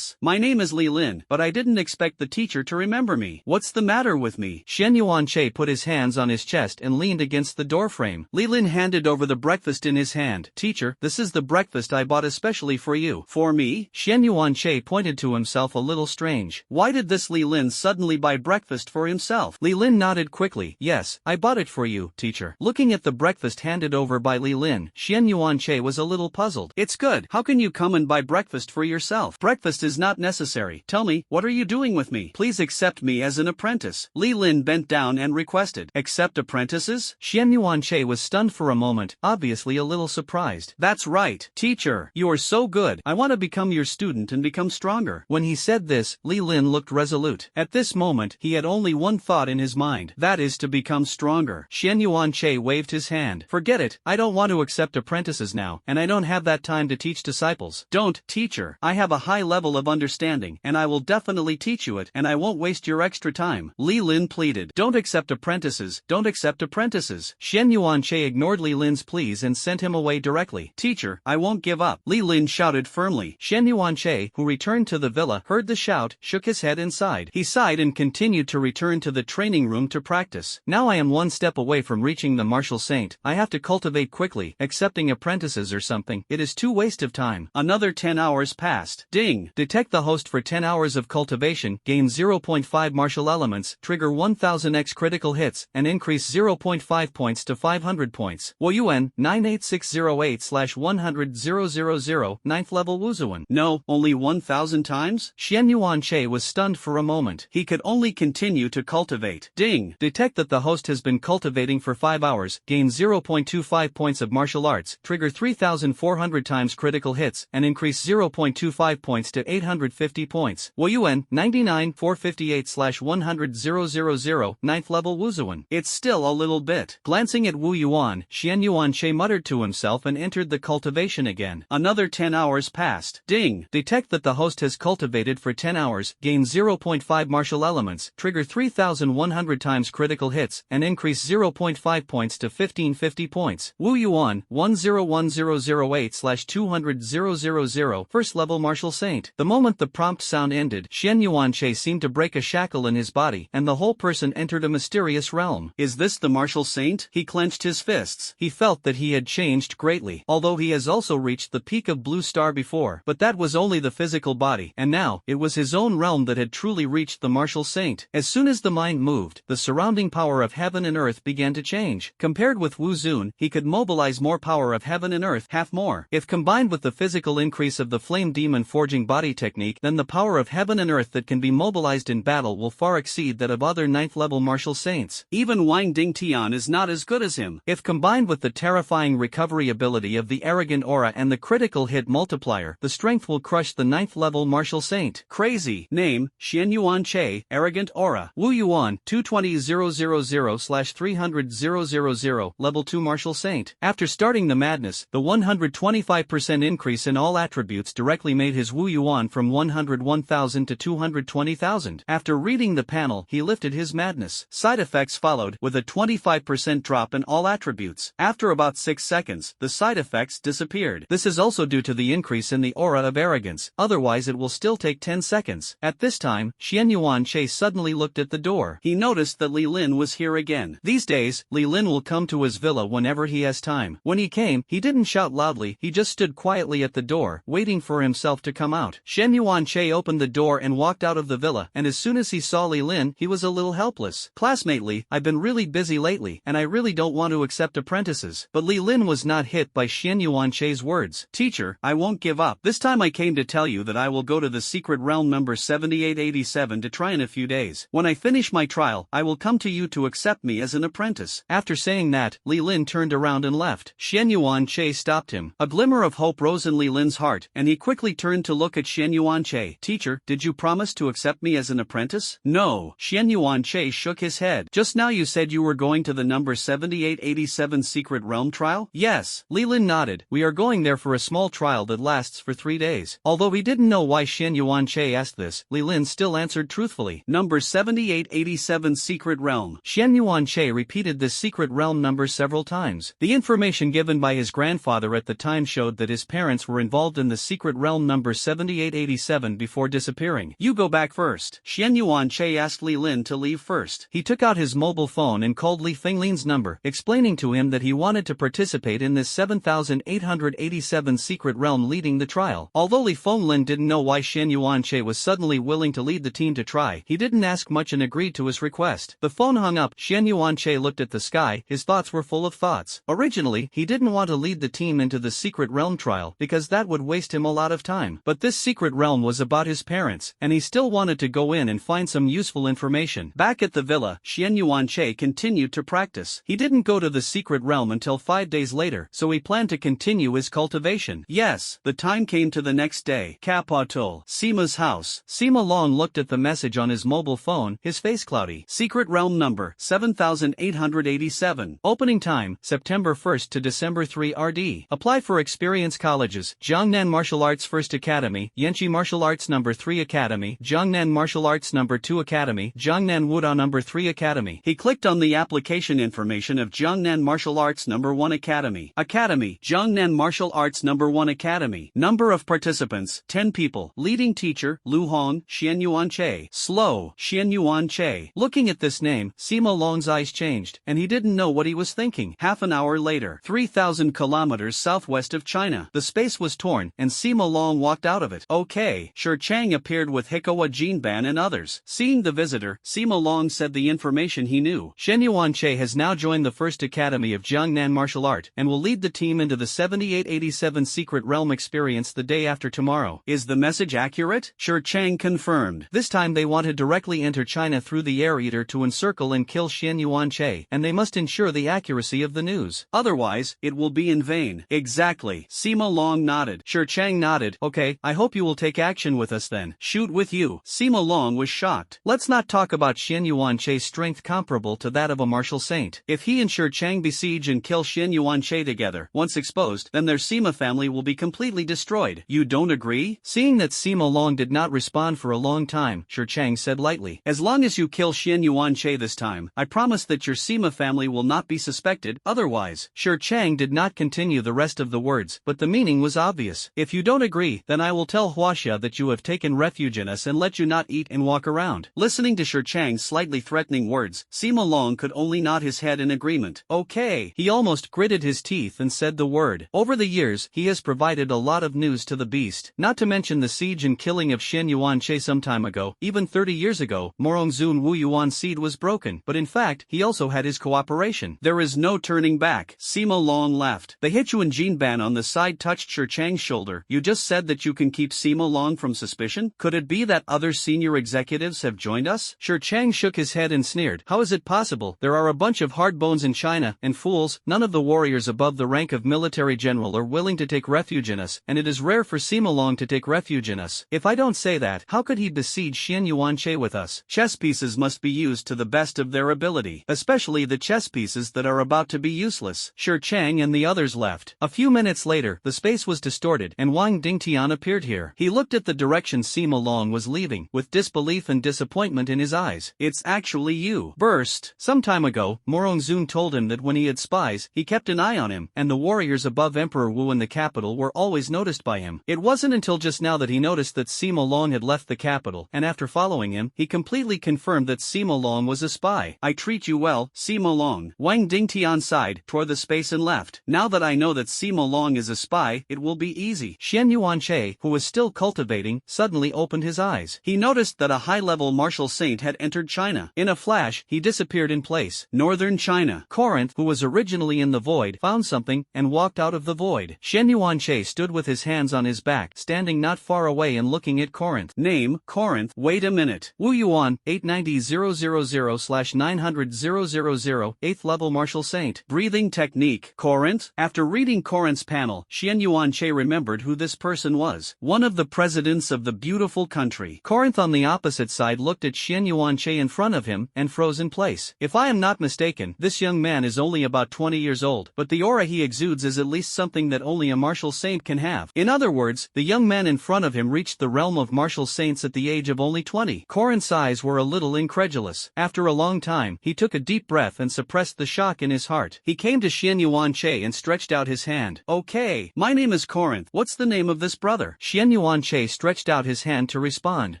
my name is Li Lin, but I didn't expect the teacher to remember me. What's the matter with me? Xian Yuanche put his hands on his chest and leaned against the doorframe. Li Lin handed over the breakfast in his hand. Teacher, this is the breakfast I bought especially for you. For me? Xian Yuanche pointed to himself a little strange. Why did this Li Lin Lin suddenly buy breakfast for himself? Li Lin nodded quickly. Yes, I bought it for you, teacher. Looking at the breakfast handed over by Li Lin, Xian Yuanche was a little puzzled. It's good. How can you come and buy breakfast for yourself? Breakfast is not necessary. Tell me, what are you doing with me? Please accept me as an apprentice. Li Lin bent down and requested. Accept apprentices? Xian Yuanche was stunned for a moment, obviously a little surprised. That's right, teacher. You are so good. I want to become your student and become stronger. When he said this, Li Lin looked resolute. At this moment, he had only one thought in his mind. That is to become stronger. Xian Yuanche waved his hand. Forget it. I don't want to accept apprentices now, and I don't have that time to teach disciples. Don't, teacher. I have a high level of understanding, and I will definitely teach you it, and I won't waste your extra time. Li Lin pleaded. Don't accept apprentices. Don't accept apprentices. Xian Yuanche ignored Li Lin's pleas and sent him away directly. Teacher, I won't give up. Li Lin shouted firmly. Xian Yuanche, who returned to the villa, heard the shout, shook his head and sighed. He sighed and continued to return to the training room to practice. Now I am one step away from reaching the martial saint. I have to cultivate quickly. Accepting apprentices or something, it is too waste of time. Another 10 hours passed. Ding! Detect the host for 10 hours of cultivation, gain 0.5 martial elements, trigger 1000x critical hits, and increase 0.5 points to 500 points. Woyuan, 98608/100,000, 9th level Wuzuan. No, only 1000 times? Xian Yuanche was stunned for a moment. He could only continue to cultivate. Ding! Detect that the host has been cultivating for 5 hours, gain 0.25 points of martial arts, trigger 3400 times critical hits, and increase 0.25 points to 850 points. Woyuan, 99458/100,000, 9th level Wuzuan. It's still a little bit. Glancing at Wu Yuan, Xian Yuanche muttered to himself and entered the cultivation again. Another 10 hours passed. Ding! Detect that the host has cultivated for 10 hours, gain 0.5 martial elements, trigger 3100 times critical hits, and increase 0.5 points to 1550 points. Wu Yuan, 101008/200,000, first level martial saint. The moment the prompt sound ended, Xian Yuanche seemed to break a shackle in his body, and the whole person entered a mysterious realm. Is this the martial saint? He clenched his fists. He felt that he had changed greatly, although he has also reached the peak of Blue Star before, but that was only the physical body, and now, it was his own realm that had truly reached the martial saint. As soon as the mind moved, the surrounding power of heaven and earth began to change. Compared with Wu Zun, he could mobilize more power of heaven and earth, half more. If combined with the physical increase of the flame demon forging body technique, then the power of heaven and earth that can be mobilized in battle will far exceed that of other 9th level martial saints. Even Wang Dingtian is not as good as him. If combined with the terrifying recovery ability of the arrogant aura and the critical hit multiplier, the strength will crush the 9th level martial saint. Crazy. Name, Xian Yuanche, arrogant aura. Wu Yuan, 220000/300,000, level 2 martial saint. After starting the madness, the 125% increase in all attributes directly made his Wu Yuan from 101,000 to 220,000. After reading the panel, he lifted his madness. Side effects followed, with a 25% drop in all attributes. After about 6 seconds, the side effects disappeared. This is also due to the increase in the aura of arrogance, otherwise it will still take 10 seconds. At this time, Xian Yuanche suddenly looked at the door. He noticed that Li Lin was here again. These days, Li Lin will come to his villa whenever he has time. When he came, he didn't shout loudly, he just stood quietly at the door, waiting for himself to come out. Xian Yuanche opened the door and walked out of the villa, and as soon as he saw Li Lin, he was a little helpless. Classmate Li, I've been really busy lately, and I really don't want to accept apprentices. But Li Lin was not hit by Xian Yuanche's words. Teacher, I won't give up. This time I came to tell you that I will go to the secret realm number 7887 to try in a few days. When I finish my trial, I will come to you to accept me as an apprentice. After saying that, Li Lin turned around and left. Xian Yuanche stopped him. A glimmer of hope rose in Li Lin's heart, and he quickly turned to look at Xian Yuanche. Teacher, did you promise to accept me as an apprentice? No. Xian Yuanche shook his head. Just now you said you were going to the number 7887 secret realm trial? Yes. Li Lin nodded. We are going there for a small trial that lasts for 3 days. Although he didn't know why Xian Yuanche asked this, Li Lin still answered truthfully. Number 7887 secret realm. Xian Yuanche repeated this secret realm number several times. The information given by his grandfather at the time showed that his parents were involved in the secret realm number 7887 before disappearing. You go back first. Xian Yuanche asked Li Lin to leave first. He took out his mobile phone and called Li Fenglin's number, explaining to him that he wanted to participate in this 7887 secret realm leading the trial. Although Li Fenglin didn't know why Xian Yuanche was suddenly willing to lead the team keen to try. He didn't ask much and agreed to his request. The phone hung up. Xian Yuanche looked at the sky. His thoughts were full of thoughts. Originally, he didn't want to lead the team into the secret realm trial because that would waste him a lot of time. But this secret realm was about his parents, and he still wanted to go in and find some useful information. Back at the villa, Xian Yuanche continued to practice. He didn't go to the secret realm until 5 days later, so he planned to continue his cultivation. Yes, the time came to the next day. Capital, Sima's house. Sima Long looked at the message on his mobile phone, his face cloudy. Secret realm number, 7887. Opening time, September 1st to December 3 RD. Apply for experience colleges, Jiangnan Martial Arts First Academy, Yanqi Martial Arts No. 3 Academy, Jiangnan Martial Arts No. 2 Academy, Jiangnan Wudao No. 3 Academy. He clicked on the application information of Jiangnan Martial Arts No. 1 Academy. Academy, Jiangnan Martial Arts No. 1 Academy. Number of participants, 10 people. Leading teacher, Lu Hong, Xian Yuanche. Slow, Xian Yuanche. Looking at this name, Sima Long's eyes changed, and he didn't know what he was thinking. Half an hour later, 3,000 kilometers southwest of China. The space was torn, and Sima Long walked out of it. Okay. Shi Chang appeared with Hikawa Jinban and others. Seeing the visitor, Sima Long said the information he knew. Shen Yuanche has now joined the First Academy of Jiangnan Martial Art, and will lead the team into the 7887 Secret Realm experience the day after tomorrow. Is the message accurate? Shi Chang confirmed. This time they want to directly enter China through the Air Eater to encircle and kill Xian Yuanche, and they must ensure the accuracy of the news. Otherwise, it will be in vain. Exactly. Sima Long nodded. Shi Chang nodded. Okay, I hope you will take action with us then. Shoot with you. Sima Long was shocked. Let's not talk about Xian Yuanche's strength comparable to that of a martial saint. If he and Shi Chang besiege and kill Xian Yuanche together, once exposed, then their Sima family will be completely destroyed. You don't agree? Seeing that Sima Long did not respond for a long time, Shi Chang said lightly, as long as you kill Xian Yuanche this time, I promise that your Sima family will not be suspected, otherwise. Shi Chang did not continue the rest of the words, but the meaning was obvious. If you don't agree, then I will tell Huaxia that you have taken refuge in us and let you not eat and walk around. Listening to Shi Chang's slightly threatening words, Sima Long could only nod his head in agreement. Okay. He almost gritted his teeth and said the word. Over the years, he has provided a lot of news to the beast, not to mention the siege and killing of Xian Yuanche some time ago. Even 30 years ago, Morongzun Wu Yuan seed was broken, but in fact, he also had his cooperation. There is no turning back. Sima Long laughed. The Hichuan Jinban on the side touched Shi Chang's shoulder. You just said that you can keep Sima Long from suspicion? Could it be that other senior executives have joined us? Shi Chang shook his head and sneered. How is it possible? There are a bunch of hard bones in China, and fools. None of the warriors above the rank of military general are willing to take refuge in us, and it is rare for Sima Long to take refuge in us. If I don't say that, how could he besiege Xian Yuanche with us? Chess pieces must be used to the best of their ability, especially the chess pieces that are about to be useless. Shi Chang and the others left. A few minutes later, the space was distorted, and Wang Dingtian appeared here. He looked at the direction Sima Long was leaving, with disbelief and disappointment in his eyes. It's actually you. Burst. Some time ago, Morongzun told him that when he had spies, he kept an eye on him, and the warriors above Emperor Wu in the capital were always noticed by him. It wasn't until just now that he noticed that Sima Long had left the capital, and after following him, he completely confirmed that Sima Long was a spy. I treat you well, Sima Long. Wang Dingtian sighed, toward the space and left. Now that I know that Sima Long is a spy, it will be easy. Xian Yuanche, who was still cultivating, suddenly opened his eyes. He noticed that a high-level martial saint had entered China. In a flash, he disappeared in place. Northern China. Corinth, who was originally in the void, found something, and walked out of the void. Xian Yuanche stood with his hands on his back, standing not far away and looking at Corinth. Name, Corinth. Wait a minute. Wu Yuan, 890,000/900,000, 8th level martial saint. Breathing technique. Corinth? After reading Corinth's panel, Xian Yuanche remembered who this person was. One of the presidents of the beautiful country. Corinth on the opposite side looked at Xian Yuanche in front of him, and froze in place. If I am not mistaken, this young man is only about 20 years old, but the aura he exudes is at least something that only a martial saint can have. In other words, the young man in front of him reached the realm of martial saints at the age of only 20. Corinth's eyes were a little incredulous. After a long time, he took a deep breath and suppressed the shock in his heart. He came to Xian Yuanche and stretched out his hand. Okay, my name is Corinth. What's the name of this brother? Xian Yuanche stretched out his hand to respond.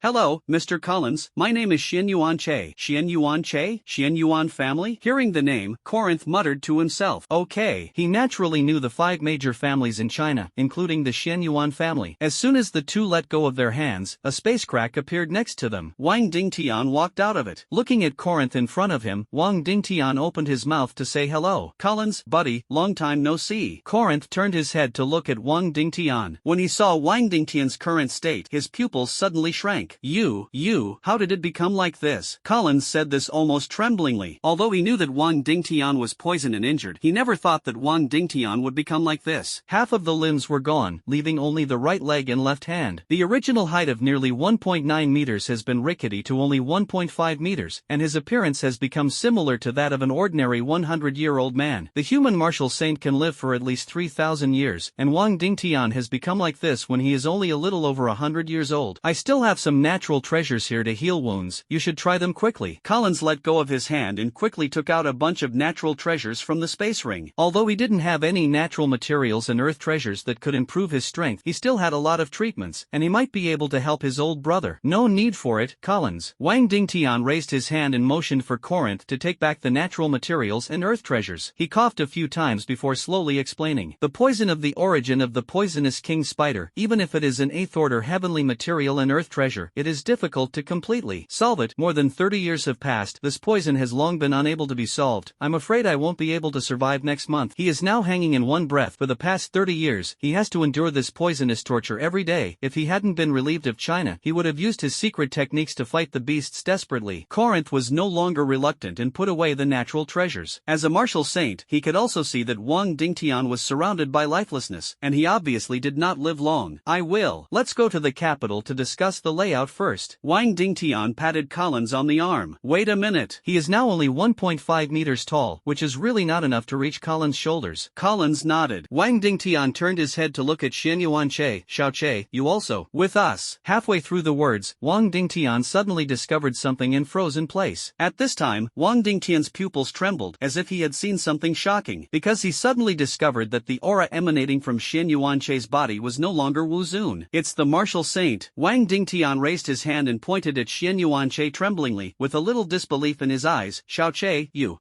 Hello, Mr. Collins. My name is Xian Yuanche. Xian Yuanche? Xian Yuan family? Hearing the name, Corinth muttered to himself. Okay. He naturally knew the 5 major families in China, including the Xian Yuan family. As soon as the two let go of their hands, a space crack appeared next to them. Wang Dingtian walked out of it. Looking at Corinth in front of him, Wang Dingtian opened his mouth to say hello. Collins, buddy, long time no see. Corinth turned his head to look at Wang Dingtian. When he saw Wang Dingtian's current state, his pupils suddenly shrank. How did it become like this? Collins said this almost tremblingly. Although he knew that Wang Dingtian was poisoned and injured, he never thought that Wang Dingtian would become like this. Half of the limbs were gone, leaving only the right leg and left hand. The original height of nearly 1.9 meters has been rickety to only 1.5 meters, and his appearance has become similar to that of an ordinary 100-year-old man. The human martial saint can live for at least 3,000 years, and Wang Dingtian has become like this when he is only a little over 100 years old. I still have some natural treasures here to heal wounds, you should try them quickly. Collins let go of his hand and quickly took out a bunch of natural treasures from the space ring. Although he didn't have any natural materials and earth treasures that could improve his strength, he still had a lot of treatments, and he might be able to help his old brother. No need for it, Collins. Wang Dingtian raised his hand and motioned for Corinth to take back the natural materials and earth treasures. He coughed a few times before slowly explaining. The poison of the origin of the poisonous king spider, even if it is an 8th order heavenly material and earth treasure, it is difficult to completely solve it. More than 30 years have passed, this poison has long been unable to be solved. I'm afraid I won't be able to survive next month. He is now hanging in one breath. For the past 30 years, he has to endure this poisonous torture every day. If he hadn't been relieved of China, he would have used his secret techniques to fight the beasts desperately. Corinth was no longer reluctant and put away the natural treasures. As a martial saint, he could also see that Wang Dingtian was surrounded by lifelessness, and he obviously did not live long. I will. Let's go to the capital to discuss the layout first. Wang Dingtian patted Collins on the arm. Wait a minute. He is now only 1.5 meters tall, which is really not enough to reach Collins' shoulders. Collins nodded. Wang Dingtian turned his head to look at Xian Yuanche. Xiaoche, you also with us. Halfway through the words, Wang Dingtian suddenly discovered something and froze in place. At this time, Wang Dingtian's pupils trembled, as if he had seen something shocking, because he suddenly discovered that the aura emanating from Xian Yuanche's body was no longer Wu Zun. It's the martial saint. Wang Dingtian raised his hand and pointed at Xian Yuanche tremblingly, with a little disbelief in his eyes. Xiaoche, you.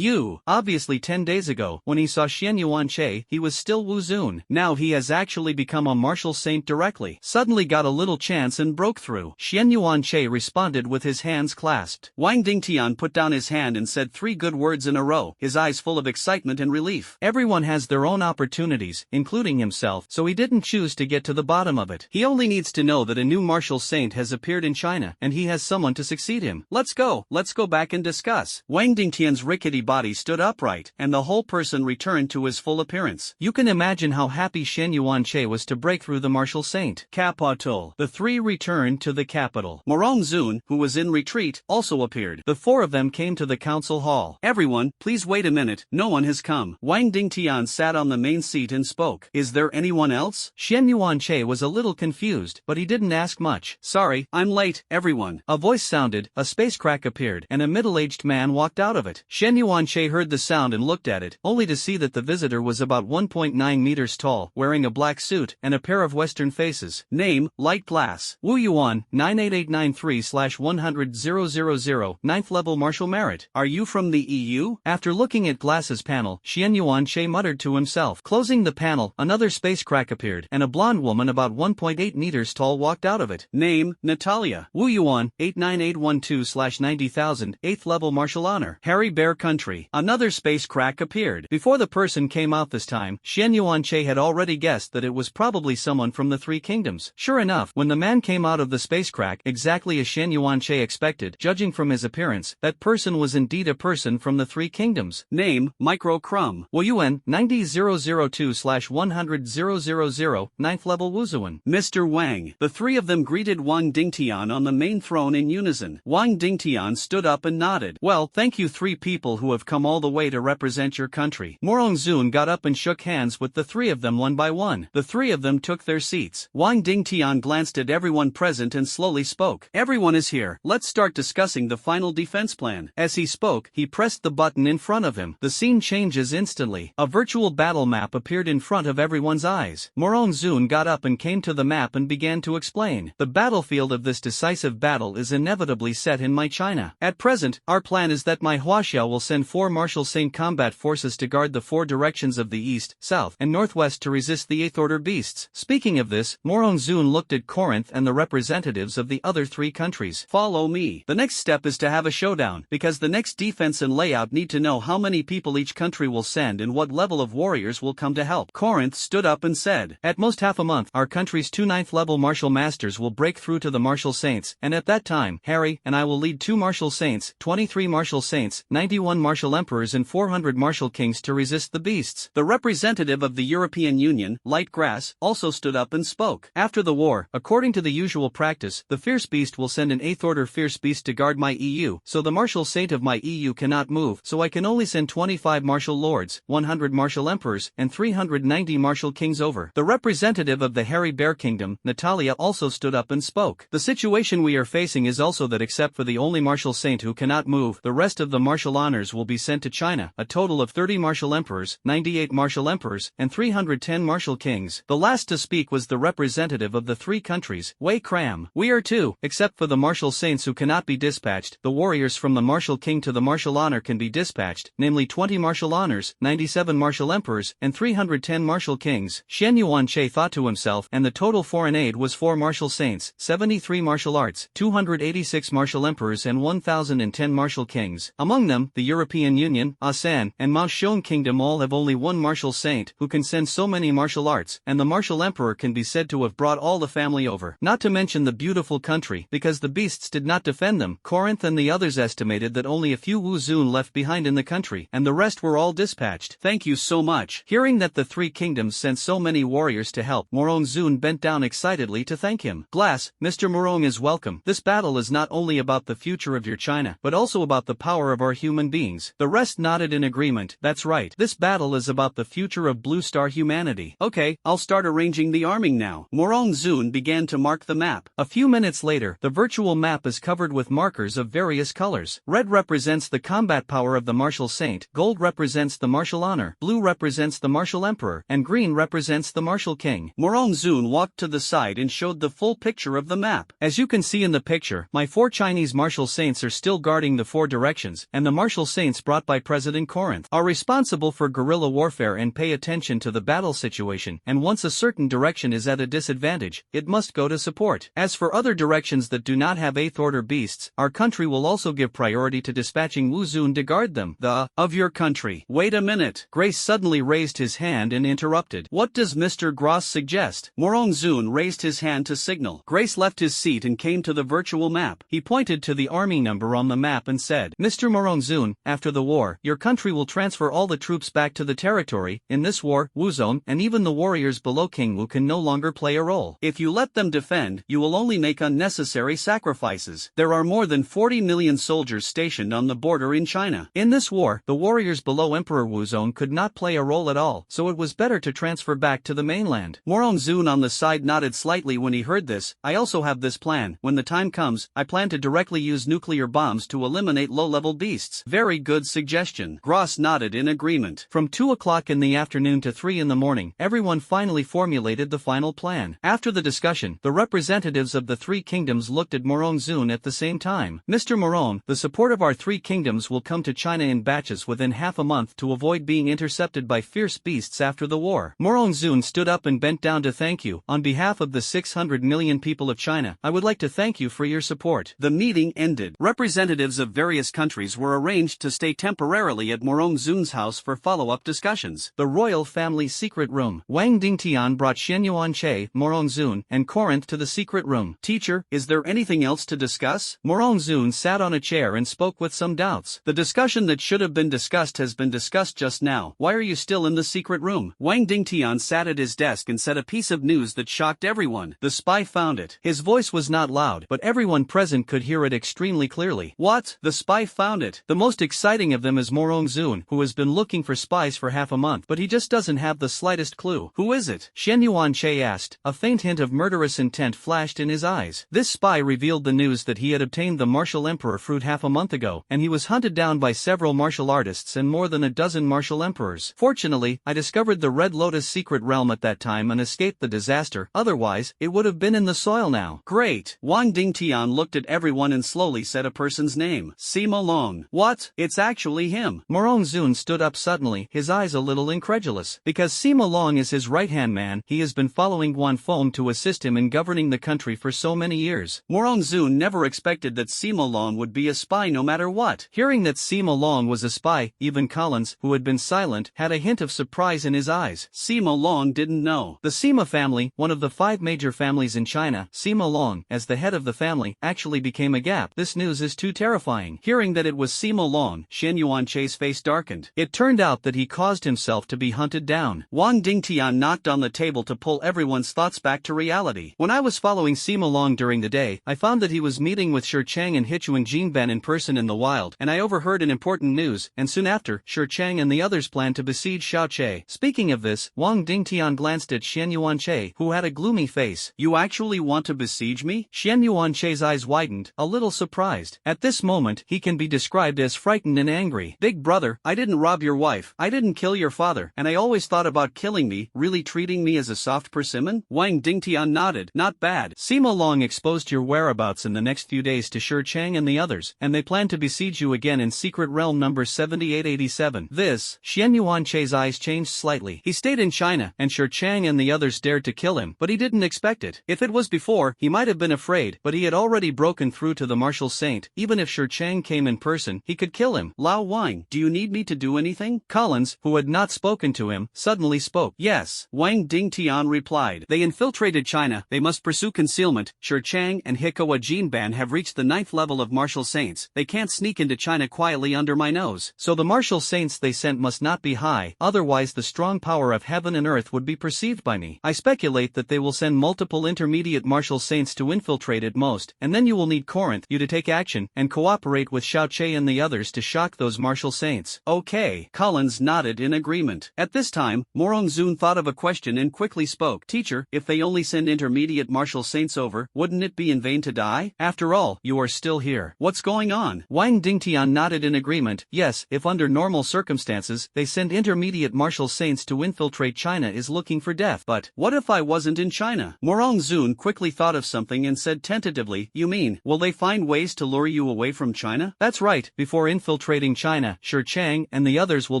Obviously 10 days ago, when he saw Xian Yuanche, he was still Wu Zun. Now he has actually become a martial saint directly. Suddenly got a little chance and broke through. Xian Yuanche responded with his hands clasped. Wang Dingtian put down his hand and said 3 good words in a row, his eyes full of excitement and relief. Everyone has their own opportunities, including himself, so he didn't choose to get to the bottom of it. He only needs to know that a new martial saint has appeared in China, and he has someone to succeed him. Let's go back and discuss. Wang Dingtian's rickety body stood upright, and the whole person returned to his full appearance. You can imagine how happy Xian Yuanche was to break through the martial saint. Capital. The 3 returned to the capital. Morong Zun, who was in retreat, also appeared. The 4 of them came to the council hall. Everyone, please wait a minute, no one has come. Wang Dingtian sat on the main seat and spoke. Is there anyone else? Xian Yuanche was a little confused, but he didn't ask much. Sorry, I'm late, everyone. A voice sounded, a space crack appeared, and a middle-aged man walked out of it. Xian Yuanche heard the sound and looked at it, only to see that the visitor was about 1.9 meters tall, wearing a black suit and a pair of Western faces. Name, Light Glass. Wu Yuan, 98893/100,000, 9th level martial merit. Are you from the EU? After looking at Glass's panel, Xian Yuanche muttered to himself. Closing the panel, another space crack appeared, and a blonde woman about 1.8 meters tall walked out of it. Name, Natalia. Wu Yuan, 89812/90,000, 8th level martial honor. Harry Bear Country. Another space crack appeared. Before the person came out this time, Xian Yuanche had already guessed that it was probably someone from the 3 kingdoms. Sure enough, when the man came out of the space crack, exactly as Xian Yuanche expected, judging from his appearance, that person was indeed a person from the 3 kingdoms. Name, Micro Crumb. Wu Yuan, 90002/100,000, 9th level Wuzuan. Mr. Wang. The 3 of them greeted Wang Dingtian on the main throne in unison. Wang Dingtian stood up and nodded. Well, thank you 3 people who have come all the way to represent your country. Morong Zun got up and shook hands with the 3 of them one by one. The 3 of them took their seats. Wang Dingtian glanced at everyone present and slowly spoke. Everyone is here. Let's start discussing the final defense plan. As he spoke, he pressed the button in front of him. The scene changes instantly. A virtual battle map appeared in front of everyone's eyes. Morong Zun got up and came to the map and began to explain. The battlefield of this decisive battle is inevitably set in my China. At present, our plan is that my Huaxiao will send 4 martial saint combat forces to guard the 4 directions of the east, south, and northwest to resist the 8th order beasts. Speaking of this, Morong Zun looked at Corinth and the representatives representatives of the other 3 countries. Follow me. The next step is to have a showdown, because the next defense and layout need to know how many people each country will send and what level of warriors will come to help. Corinth stood up and said, "At most half a month, our country's 2 9th level martial masters will break through to the martial saints, and at that time, Harry and I will lead 2 martial saints, 23 martial saints, 91 martial emperors and 400 martial kings to resist the beasts." The representative of the European Union, Light Grass, also stood up and spoke. "After the war, according to the usual practice, the Fierce Beast will send an 8th order Fierce Beast to guard my EU, so the martial saint of my EU cannot move, so I can only send 25 martial lords, 100 martial emperors, and 390 martial kings over." The representative of the Hairy Bear Kingdom, Natalia, also stood up and spoke. "The situation we are facing is also that except for the only martial saint who cannot move, the rest of the martial honors will be sent to China, a total of 30 martial emperors, 98 martial emperors, and 310 martial kings." The last to speak was the representative of the 3 countries, Wei Cram. "We are too, except for the martial saints who cannot be dispatched, the warriors from the martial king to the martial honor can be dispatched, namely 20 martial honors, 97 martial emperors, and 310 martial kings." Shen Yuanche thought to himself, and the total foreign aid was 4 martial saints, 73 martial arts, 286 martial emperors and 1010 martial kings. Among them, the European Union, ASEAN, and Mao Shun Kingdom all have only 1 martial saint who can send so many martial arts, and the martial emperor can be said to have brought all the family over. Not to mention the beautiful country, because the beasts did not defend them. Corinth and the others estimated that only a few Wu Zun left behind in the country, and the rest were all dispatched. "Thank you so much." Hearing that the 3 kingdoms sent so many warriors to help, Morong Zun bent down excitedly to thank him. "Glass, Mr. Morong is welcome. This battle is not only about the future of your China, but also about the power of our human beings." The rest nodded in agreement. "That's right. This battle is about the future of Blue Star humanity." "Okay, I'll start arranging the arming now." Morong Zun began to mark the map. A few minutes later, the virtual map is covered with markers of various colors. Red represents the combat power of the martial saint, gold represents the martial honor, blue represents the martial emperor, and green represents the martial king. Morong Zun walked to the side and showed the full picture of the map. "As you can see in the picture, my 4 Chinese martial saints are still guarding the 4 directions, and the martial saints brought by President Corinth are responsible for guerrilla warfare and pay attention to the battle situation, and once a certain direction is at a disadvantage, it must go to support. As for other directions that do not have 8th order beasts, our country will also give priority to dispatching Wu Zun to guard them." Of your country." "Wait a minute." Grace suddenly raised his hand and interrupted. "What does Mr. Gross suggest?" Morong Zun raised his hand to signal. Grace left his seat and came to the virtual map. He pointed to the army number on the map and said, "Mr. Morong Zun, after the war, your country will transfer all the troops back to the territory. In this war, Wuzon and even the warriors below King Wu can no longer play a role. If you let them defend, you will only make unnecessary sacrifices. There are more than 40 million soldiers stationed on the border in China. In this war, the warriors below Emperor Wuzon could not play a role at all, so it was better to transfer back to the mainland." Morong Zun on the side nodded slightly when he heard this. "I also have this plan. When the time comes, I plan to directly use nuclear bombs to eliminate low-level beasts." "Very good suggestion." Gross nodded in agreement. From 2 o'clock in the afternoon to 3 in the morning, everyone finally formulated the final plan. After the discussion, the representatives of the 3 kingdoms looked at Morong Zun at the same time. "Mr. Morong, the support of our 3 kingdoms will come to China in batches within half a month to avoid being intercepted by fierce beasts after the war." Morong Zun stood up and bent down to thank you. "On behalf of the 600 million people of China, I would like to thank you for your support." The meeting ended. Representatives of various countries were arranged to stay temporarily at Morong Zun's house for follow-up discussions. The royal family secret room. Wang Dingtian brought Shen Yuanche, Morong Zun, and Corinth to the secret room. "Teacher, is there anything else to discuss?" Morong Zun sat on a chair and spoke with some doubts. "The discussion that should have been discussed has been discussed just now. Why are you still in the secret room?" Wang Dingtian sat at his desk and said a piece of news that shocked everyone. "The spy found it." His voice was not loud, but everyone present could hear it extremely clearly. "What? The spy found it?" The most exciting of them is Morong Zun, who has been looking for spies for half a month, but he just doesn't have the slightest clue. "Who is it?" Shen Yuanche asked. A faint hint of murderous intent flashed in his eyes. This spy revealed the news that he had obtained the martial emperor fruit half a month ago, and he was hunted down by several martial artists and more than a dozen martial emperors. "Fortunately, I discovered the Red Lotus secret realm at that time and escaped the disaster, otherwise, it would have been in the soil now." "Great." Wang Dingtian looked at everyone and slowly said a person's name. "Sima Long." "What? It's actually him." Morong Zun stood up suddenly, his eyes a little incredulous. "Because Sima Long is his right-hand man, he has been following Guan Feng to assist him in governing the country for so many years. Morongzun never expected that Sima Long would be a spy no matter what. Hearing that Sima Long was a spy, even Collins, who had been silent, had a hint of surprise in his eyes. Sima Long didn't know. The Sima family, one of the 5 major families in China, Sima Long, as the head of the family, actually became a gap. This news is too terrifying. Hearing that it was Sima Long, Shen Yuanche's face darkened. It turned out that he caused himself to be hunted down. Wang Dingtian knocked on the table to pull everyone's thoughts back to reality. When I was following Sima Long during the day, I found that he was meeting with Shi Chang and Hichuang Jinban in person in the wild, and I overheard an important news, and soon after, Shi Chang and the others planned to besiege Xiaoche. Speaking of this, Wang Dingtian glanced at Shen Yuanche, who had a gloomy face. You actually want to besiege me? Shen Yuanche's eyes widened, a little surprised. At this moment, he can be described as frightened and angry. Big brother, I didn't rob your wife, I didn't kill your father, and I always thought about killing me, really treating me as a soft persimmon? Wang Dingtian nodded. Not bad. Sima Long exposed your whereabouts in the next few days to Shi Chang and the others, and they plan to besiege you again in Secret Realm number 7887. This, Shen Yuanche's eyes changed slightly. He stayed in China, and Shi Chang and the others dared to kill him, but he didn't expect it. If it was before, he might have been afraid, but he had already broken through to the martial saint. Even if Shi Chang came in person, he could kill him. Lao Wang, do you need me to do anything? Collins, who had not spoken to him, suddenly spoke. Yes, Wang Dingtian replied. They infiltrated China, they must pursue concealment. Shi Chang and Hikoa Jinban have reached the 9th level of martial saints. They can't sneak into China quietly under my nose. So the martial saints they sent must not be high, otherwise the strong power of heaven and earth would be perceived by me. I speculate that they will send multiple intermediate martial saints to infiltrate at most, and then you will need Corinth, you to take action, and cooperate with Xiaoche and the others to shock those martial saints. Okay. Collins nodded in agreement. At this time, Morongzun thought of a question and quickly spoke. Teacher, if they only send intermediate martial saints over, wouldn't it be in vain to die? After all, you are still here. What's going on? Wang Dingtian nodded in agreement. Yes, if under normal circumstances, they send intermediate martial saints to infiltrate China is looking for death. But, what if I wasn't in China? Morongzun quickly thought of something and said tentatively, you mean, will they find ways to lure you away from China? That's right, before infiltrating China, Shi Chang and the others will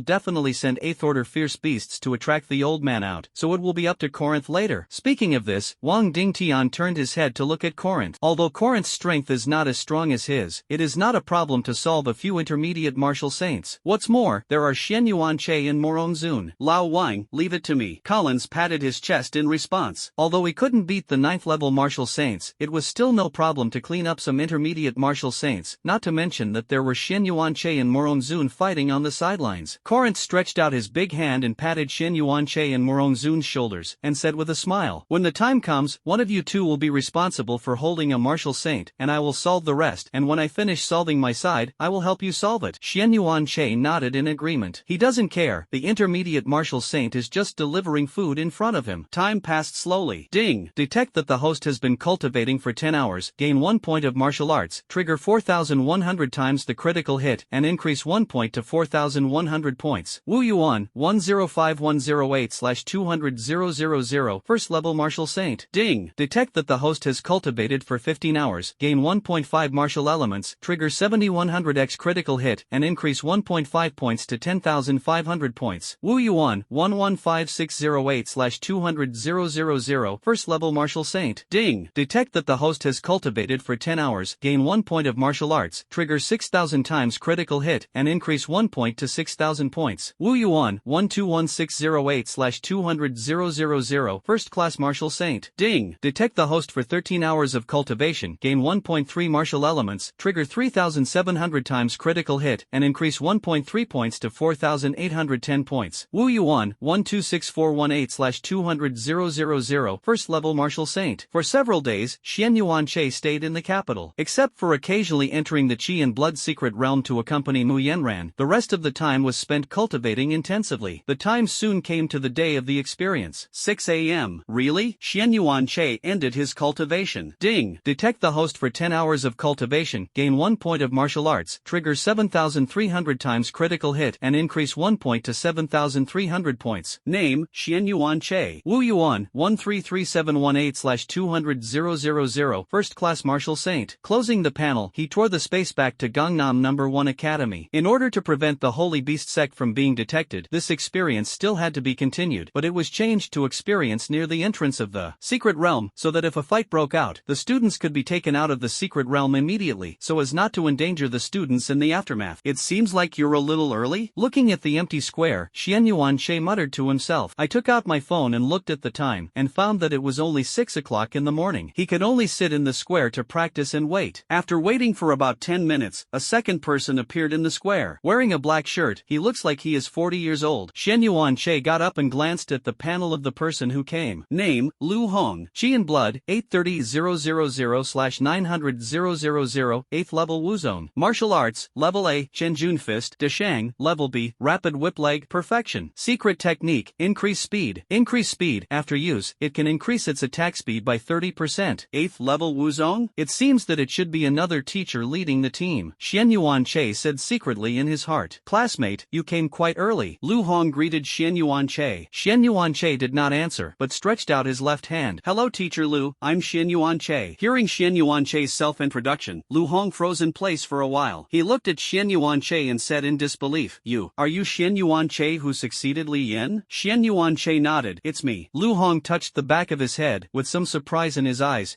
definitely send 8th order fierce beasts to attract the old man out, so it will be up to Corinth later. Speaking of this, Wang Dingtian turned his head to look at Corinth. Although Corinth's strength is not as strong as his, it is not a problem to solve a few intermediate martial saints. What's more, there are Shen Yuanche and Morongzun. Lao Wang, leave it to me. Collins patted his chest in response. Although he couldn't beat the 9th level martial saints, it was still no problem to clean up some intermediate martial saints, not to mention that there were Shen Yuanche and Morongzun fighting on the sidelines. Corinth stretched out his big hand and patted Shen Yuanche and Morongzun's shoulders, and said with a smile, when the time comes, one of you two will be responsible for holding a martial saint, and I will solve the rest, and when I finish solving my side, I will help you solve it. Shen Yuanche nodded in agreement. He doesn't care, the intermediate martial saint is just delivering food in front of him. Time passed slowly. Ding! Detect that the host has been cultivating for 10 hours, gain 1 point of martial arts, trigger 4,100 times the critical hit, and increase 1 point to 4,100 points. Wu Yuan, 105108/200,000, first level martial saint. Ding! Detect that the host has cultivated for 15 hours, gain 1.5 martial elements, trigger 7100x critical hit, and increase 1.5 points to 10,500 points. Wu Yuan, 115608/200,000, first level martial saint. Ding! Detect that the host has cultivated for 10 hours, gain 1 point of martial arts, trigger 6,000 times critical hit, and increase 1 point to 6,000 points. Wu Yuan, 121608/200,000, first class martial saint. Ding! Detect the host for 13 hours of cultivation, gain 1.3 martial elements, trigger 3,700 times critical hit, and increase 1.3 points to 4,810 points. Wu Yuan, 126418/200,000, first level martial saint. For several days, Shen Yuanche stayed in the capital. Except for occasionally entering the Qi and Blood secret realm to accompany Mu Yanran, the rest of the time was spent cultivating intensively. The time soon came to the day of the experience. 6 a.m. Really? Shen Yuanche ended his cultivation. Ding! Detect the host for 10 hours of cultivation, gain 1 point of martial arts, trigger 7,300 times critical hit, and increase 1 point to 7,300 points. Name, Shen Yuanche. Wu Yuan, 133718/200,000, first class martial saint. Closing the panel, he tore the space back to Gangnam No. 1 Academy. In order to prevent the Holy Beast sect from being detected, this experience still had to be continued, but it was changed to experience near the entrance of the secret realm, so that if a fight fight broke out, the students could be taken out of the secret realm immediately so as not to endanger the students in the aftermath. It seems like you're a little early? Looking at the empty square, Xian Yuanche muttered to himself. I took out my phone and looked at the time and found that it was only 6 o'clock in the morning. He could only sit in the square to practice and wait. After waiting for about 10 minutes, a second person appeared in the square. Wearing a black shirt, he looks like he is 40 years old. Xian Yuanche got up and glanced at the panel of the person who came. Name, Lu Hong. Chi in blood, 830-000/900-000, 8th level Wuzone. Martial arts, level A, Chenjun fist, Deshang, level B, rapid whip leg, perfection. Secret technique, increase speed. Increase speed, after use, it can increase its attack speed by 30%. 8th level Wuzone? It seems that it should be another teacher leading the team. Xian Yuanche said secretly in his heart. Classmate, you came quite early. Lu Hong greeted Xian Yuanche. Xian Yuanche did not answer, but stretched out his left hand. Hello Teacher Lu, I'm Xian Yuanche. Hearing Xian Yuanche's self-introduction, Lu Hong froze in place for a while. He looked at Xian Yuanche and said in disbelief, Are you Xian Yuanche who succeeded Li Yin? Xian Yuanche nodded. It's me. Lu Hong touched the back of his head, with some surprise in his eyes.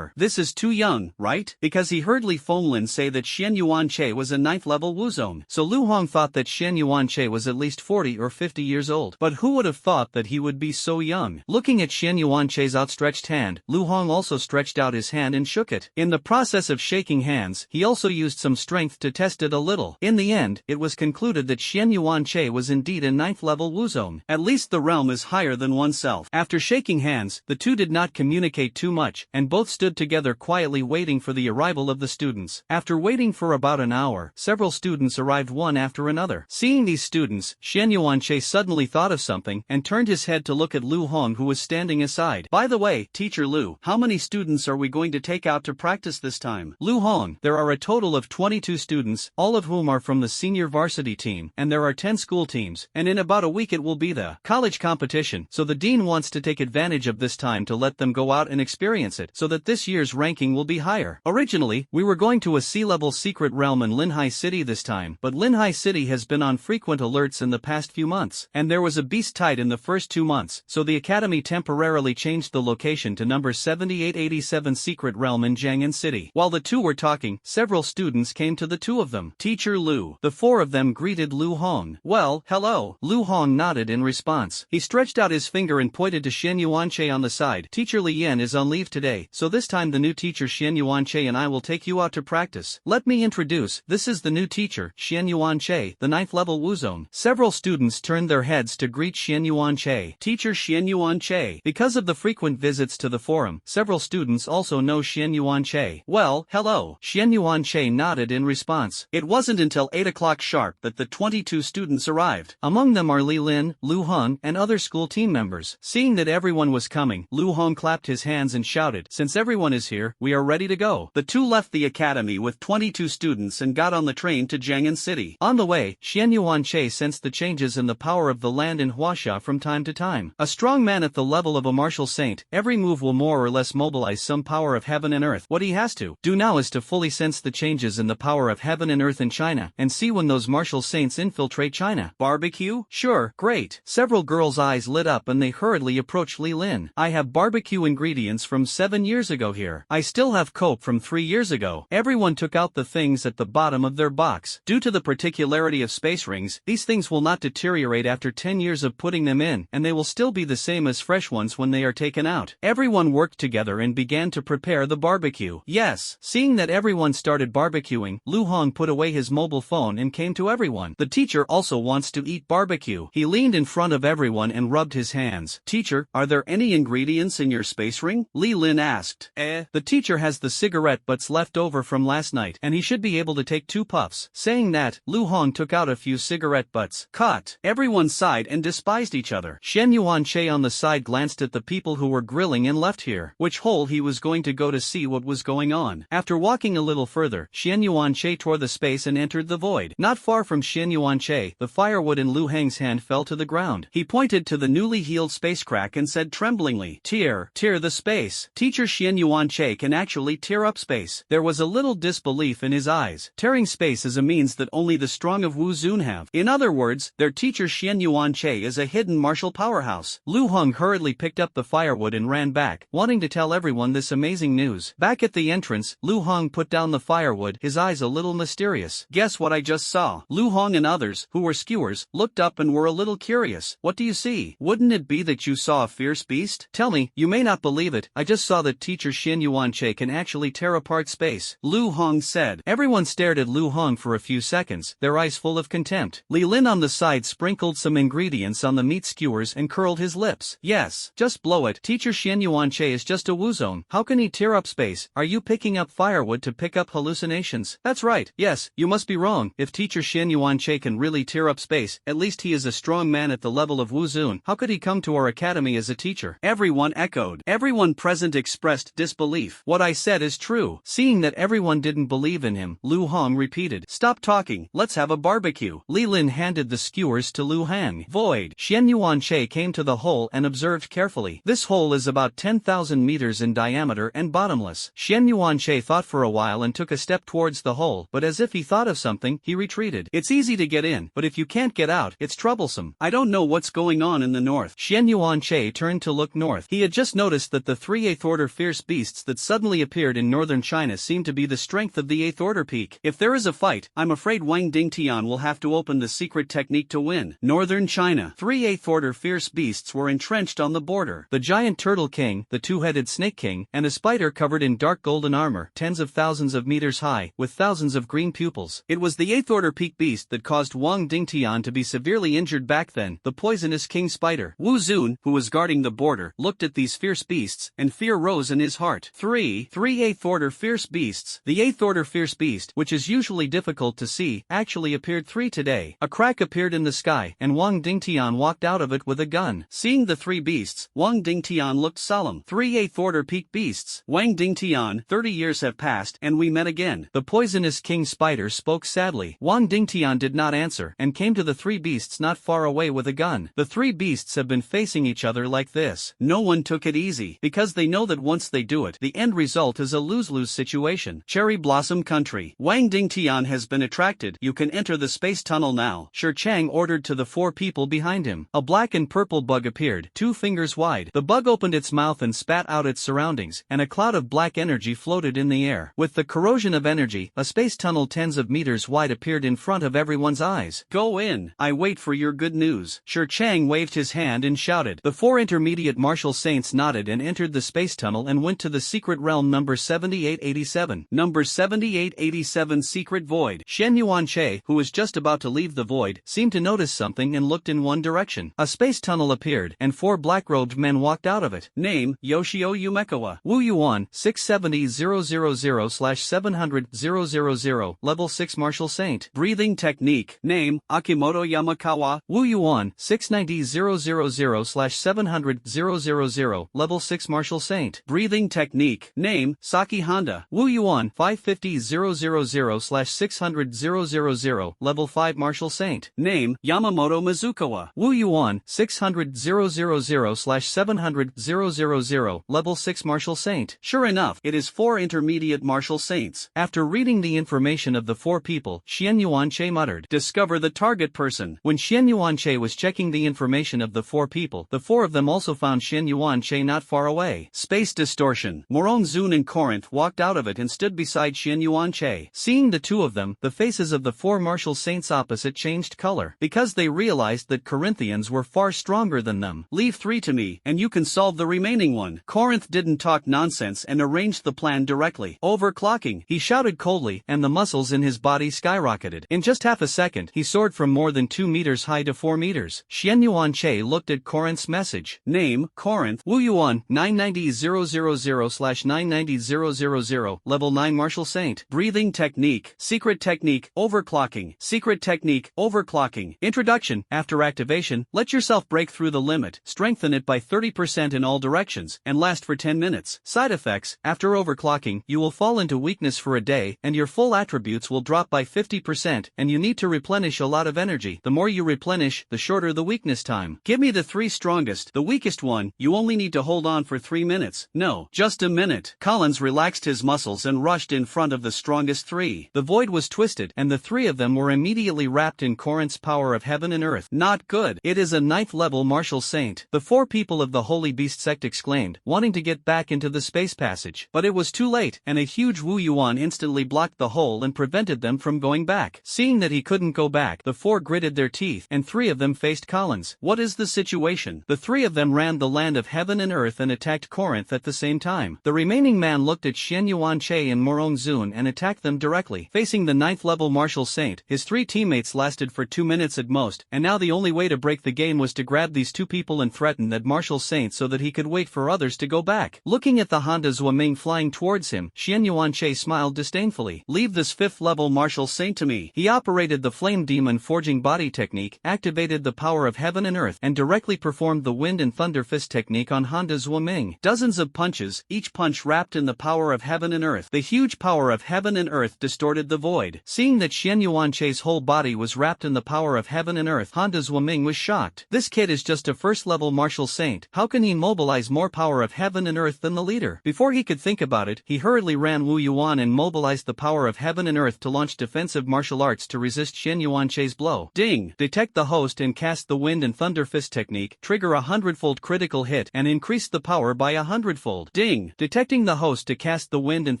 This is too young, right? Because he heard Li Fenglin say that Xian Yuanche was a 9th level Wuzone. So Lu Hong thought that Xian Yuanche was at least 40 or 50 years old. But who would have thought that he would be so young? Looking at Xian Yuanche's outstretched hand, Lu Hong also stretched out his hand and shook it. In the process of shaking hands, he also used some strength to test it a little. In the end, it was concluded that Xian Yuanche was indeed a 9th level Wuzone. At least the realm is higher than oneself. After shaking hands, the two did not communicate too much, and both stood together quietly waiting for the arrival of the students. After waiting for about an hour, several students arrived one after another. Seeing these students, Xian Yuanche suddenly thought of something and turned his head to look at Lu Hong who was standing aside. By the way, Teacher Lu, how many students are we going to take out to practice this time? Lu Hong, there are a total of 22 students, all of whom are from the senior varsity team, and there are 10 school teams, and in about a week it will be the college competition, so the dean wants to take advantage of this time to let them go out and experience it, so that this year's ranking will be higher. Originally, we were going to a sea-level secret realm in Linhai City this time, but Linhai City has been on frequent alerts in the past few months, and there was a beast tide in the first 2 months, so the academy temporarily changed the location to number 7887 Secret Realm in Jiang'an City. While the two were talking, several students came to the two of them. Teacher Lu. The four of them greeted Lu Hong. Well, hello. Lu Hong nodded in response. He stretched out his finger and pointed to Xian Yuanche on the side. Teacher Li Yan is on leave today, so this time the new teacher Xian Yuanche and I will take you out to practice. Let me introduce, this is the new teacher, Xian Yuanche, the 9th level Wuzone. Several students turned their heads to greet Xian Yuanche. Teacher Xian Yuanche. Because of the frequent visits to the forum, several students also know Xian Yuanche. Well, hello. Xian Yuanche nodded in response. It wasn't until 8 o'clock sharp that the 22 students arrived. Among them are Li Lin, Lu Hong, and other school team members. Seeing that everyone was coming, Lu Hong clapped his hands and shouted, since everyone is here, we are ready to go. The two left the academy with 22 students and got on the train to Jiang'an City. On the way, Xian Yuanche sensed the changes in the power of the land in Huaxia from time to time. A strong man at the level of a martial saint, every move will more or less mobilize some power of heaven and earth. What he has to do now is to fully sense the changes in the power of heaven and earth in China, and see when those martial saints infiltrate China. Barbecue? Sure, great. Several girls' eyes lit up and they hurriedly approached Li Lin. I have barbecue ingredients from 7 years ago here. I still have coke from 3 years ago. Everyone took out the things at the bottom of their box. Due to the particularity of space rings, these things will not deteriorate after 10 years of putting them in, and they will still be the same as fresh ones when they are taken out. Everyone worked together and began to prepare the barbecue. Yes. Seeing that everyone started barbecuing, Lu Hong put away his mobile phone and came to everyone. The teacher also wants to eat barbecue. He leaned in front of everyone and rubbed his hands. Teacher, are there any ingredients in your space ring? Li Lin asked. The teacher has the cigarette butts left over from last night, and he should be able to take 2 puffs. Saying that, Lu Hong took out a few cigarette butts. Cut. Everyone sighed and despised each other. Xian Yuanche on the side glanced at the people who were grilling and left here, which hole he was going to go to see what was going on. After walking a little further, Xian Yuanche tore the space and entered the void. Not far from Xian Yuanche, the firewood in Lu Heng's hand fell to the ground. He pointed to the newly healed space crack and said tremblingly, tear the space. Teacher Xian Yuanche can actually tear up space. There was a little disbelief in his eyes. Tearing space is a means that only the strong of Wu Zun have. In other words, their teacher Xian Yuanche is a hidden martial powerhouse. Lu Hong hurriedly picked up the firewood and ran back, wanting to tell everyone this amazing news. Back at the entrance, Lu Hong put down the firewood, his eyes a little mysterious. Guess what I just saw? Lu Hong and others, who were skewers, looked up and were a little curious. What do you see? Wouldn't it be that you saw a fierce beast? Tell me, you may not believe it, I just saw that teacher Xian Yuanche can actually tear apart space, Lu Hong said. Everyone stared at Lu Hong for a few seconds, their eyes full of contempt. Li Lin on the side sprinkled some ingredients on the meat skewers and curled his lips. Yes, just blow it. Teacher Xian Yuanche is just a wuzong. How can he tear up space? Are you picking up firewood to pick up hallucinations? That's right. Yes, you must be wrong. If teacher Xian Yuanche can really tear up space, at least he is a strong man at the level of Wuzun. How could he come to our academy as a teacher? Everyone echoed. Everyone present expressed disbelief. What I said is true. Seeing that everyone didn't believe in him, Lu Hong repeated. Stop talking. Let's have a barbecue. Li Lin handed the skewers to Lu Hang. Void. Xian Yuanche came to the hole and observed carefully. This hole is about 10,000 meters in diameter and bottomless. Xian Yuanche thought for a while and took a step towards the hole, but as if he thought of something, he retreated. It's easy to get in, but if you can't get out, it's troublesome. I don't know what's going on in the north. Xian Yuanche turned to look north. He had just noticed that the 3 8th order fierce beasts that suddenly appeared in northern China seemed to be the strength of the 8th order peak. If there is a fight, I'm afraid Wang Dingtian will have to open the secret technique to win. Northern China. 3 8th order fierce beasts were entrenched on the border. The giant turtle king, the two-headed snake king, and a spider covered in dark golden armor, tens of thousands of meters high, with thousands of green pupils. It was the 8th order peak beast that caused Wang Dingtian to be severely injured back then, the poisonous king spider. Wu Zun, who was guarding the border, looked at these fierce beasts, and fear rose in his heart. 3 8th order fierce beasts. The 8th order fierce beast, which is usually difficult to see, actually appeared 3 today. A crack appeared in the sky, and Wang Dingtian walked out of it with a gun. Seeing the 3 beasts, Wang Dingtian looked solemn. 3 8th order peak beasts. Wang Dingtian, 30 years have passed, and we met again. The poisonous king spider spoke sadly. Wang Dingtian did not answer, and came to the 3 beasts not far away with a gun. The 3 beasts have been facing each other like this. No one took it easy, because they know that once they do it, the end result is a lose-lose situation. Cherry Blossom Country. Wang Dingtian has been attracted. You can enter the space tunnel now. Shi Chang ordered to the 4 people behind him. A black and purple bug appeared, 2 fingers wide. The bug opened its mouth and spat out its surroundings, and a cloud of black energy floated in the air. With the corrosion of energy, a space tunnel tens of meters wide appeared in front of everyone's eyes. Go in. I wait for your good news. Shi Chang waved his hand and shouted. The 4 intermediate martial saints nodded and entered the space tunnel and went to the secret realm number 7887. Number 7887 Secret Void. Xian Yuanche, who was just about to leave the void, seemed to notice something and looked in one direction. A space tunnel appeared, and 4 black-robed men walked out of it. Name, Yoshio Yumekawa. Wu Yuan, 670-000/700-000, Level 6 Martial Saint. Breathing Technique. Name, Akimoto Yamakawa. Wu Yuan, 690-000/700-000, Level 6 Martial Saint. Breathing Technique. Name, Saki Honda. Wu Yuan, 550-000/600-000, Level 5 Martial Saint. Name, Yamamoto Mizukawa. Wu Yuan, 600-000/700-000, Level 6 Martial Saint. Sure enough, it is 4 intermediate martial saints. After reading the information of the 4 people, Xian Yuanche muttered, "Discover the target person." When Xian Yuanche was checking the information of the 4 people, the 4 of them also found Xian Yuanche not far away. Space distortion. Morong Zun and Corinth walked out of it and stood beside Xian Yuanche. Seeing the 2 of them, the faces of the 4 martial saints opposite changed color, because they realized that Corinthians were far stronger than them. Leave 3 to me, and you can solve the remaining one. Corinth didn't talk nonsense and arranged the plan directly. Overclocking, he shouted coldly, and the muscles in his body skyrocketed. In just half a second, he soared from more than 2 meters high to 4 meters. Xian Yuanche looked at Corinth's message. Name, Corinth. Wu Yuan, 990-000/990-000, Level 9 Martial Saint. Breathing Technique. Secret Technique, Overclocking. Secret Technique, Overclocking. Introduction. After activation, let yourself break through the limit, strengthen it by 30% in all directions, and last for 10 minutes. Side effects. After overclocking, you will fall into weakness for a day, and your full attributes will drop by 50%, and you need to replenish a lot of energy. The more you replenish, the shorter the weakness time. Give me the 3 strongest. The weakest one, you only need to hold on for 3 minutes. No, just a minute. Collins relaxed his muscles and rushed in front of the strongest 3. The void was twisted, and the 3 of them were immediately wrapped in Corinth's power of heaven and earth. Not good. It is a 9th level martial saint. The 4 people of the Holy Beast sect exclaimed. mind, wanting to get back into the space passage. But it was too late, and a huge Wu Yuan instantly blocked the hole and prevented them from going back. Seeing that he couldn't go back, the four gritted their teeth, and three of them faced Collins. What is the situation? The three of them ran the land of heaven and earth and attacked Corinth at the same time. The remaining man looked at Xian Yuanche and Morong Zun and attacked them directly. Facing the 9th level martial saint, his three teammates lasted for 2 minutes at most, and now the only way to break the game was to grab these two people and threaten that martial saint so that he could wait for others to go back. Looking at the Honda Zuoming flying towards him, Xian Yuanche smiled disdainfully. Leave this 5th level martial saint to me. He operated the flame demon forging body technique, activated the power of heaven and earth, and directly performed the wind and thunder fist technique on Honda Zuoming. Dozens of punches, each punch wrapped in the power of heaven and earth. The huge power of heaven and earth distorted the void. Seeing that Xian Yuanche's whole body was wrapped in the power of heaven and earth, Honda Zuoming was shocked. This kid is just a 1st level martial saint. How can he mobilize more power of heaven and earth than the leader? Before he could think about it, he hurriedly ran Wu Yuan and mobilized the power of heaven and earth to launch defensive martial arts to resist Xian Yuanche's blow. Ding! Detect the host and cast the wind and thunder fist technique, trigger a 100-fold critical hit and increase the power by 100-fold. Ding! Detecting the host to cast the wind and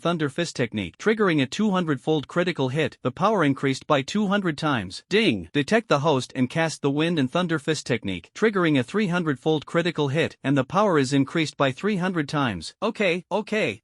thunder fist technique, triggering a 200-fold critical hit, the power increased by 200 times. Ding! Detect the host and cast the wind and thunder fist technique, triggering a 300-fold critical hit, and the power is increased by 300 times. Okay.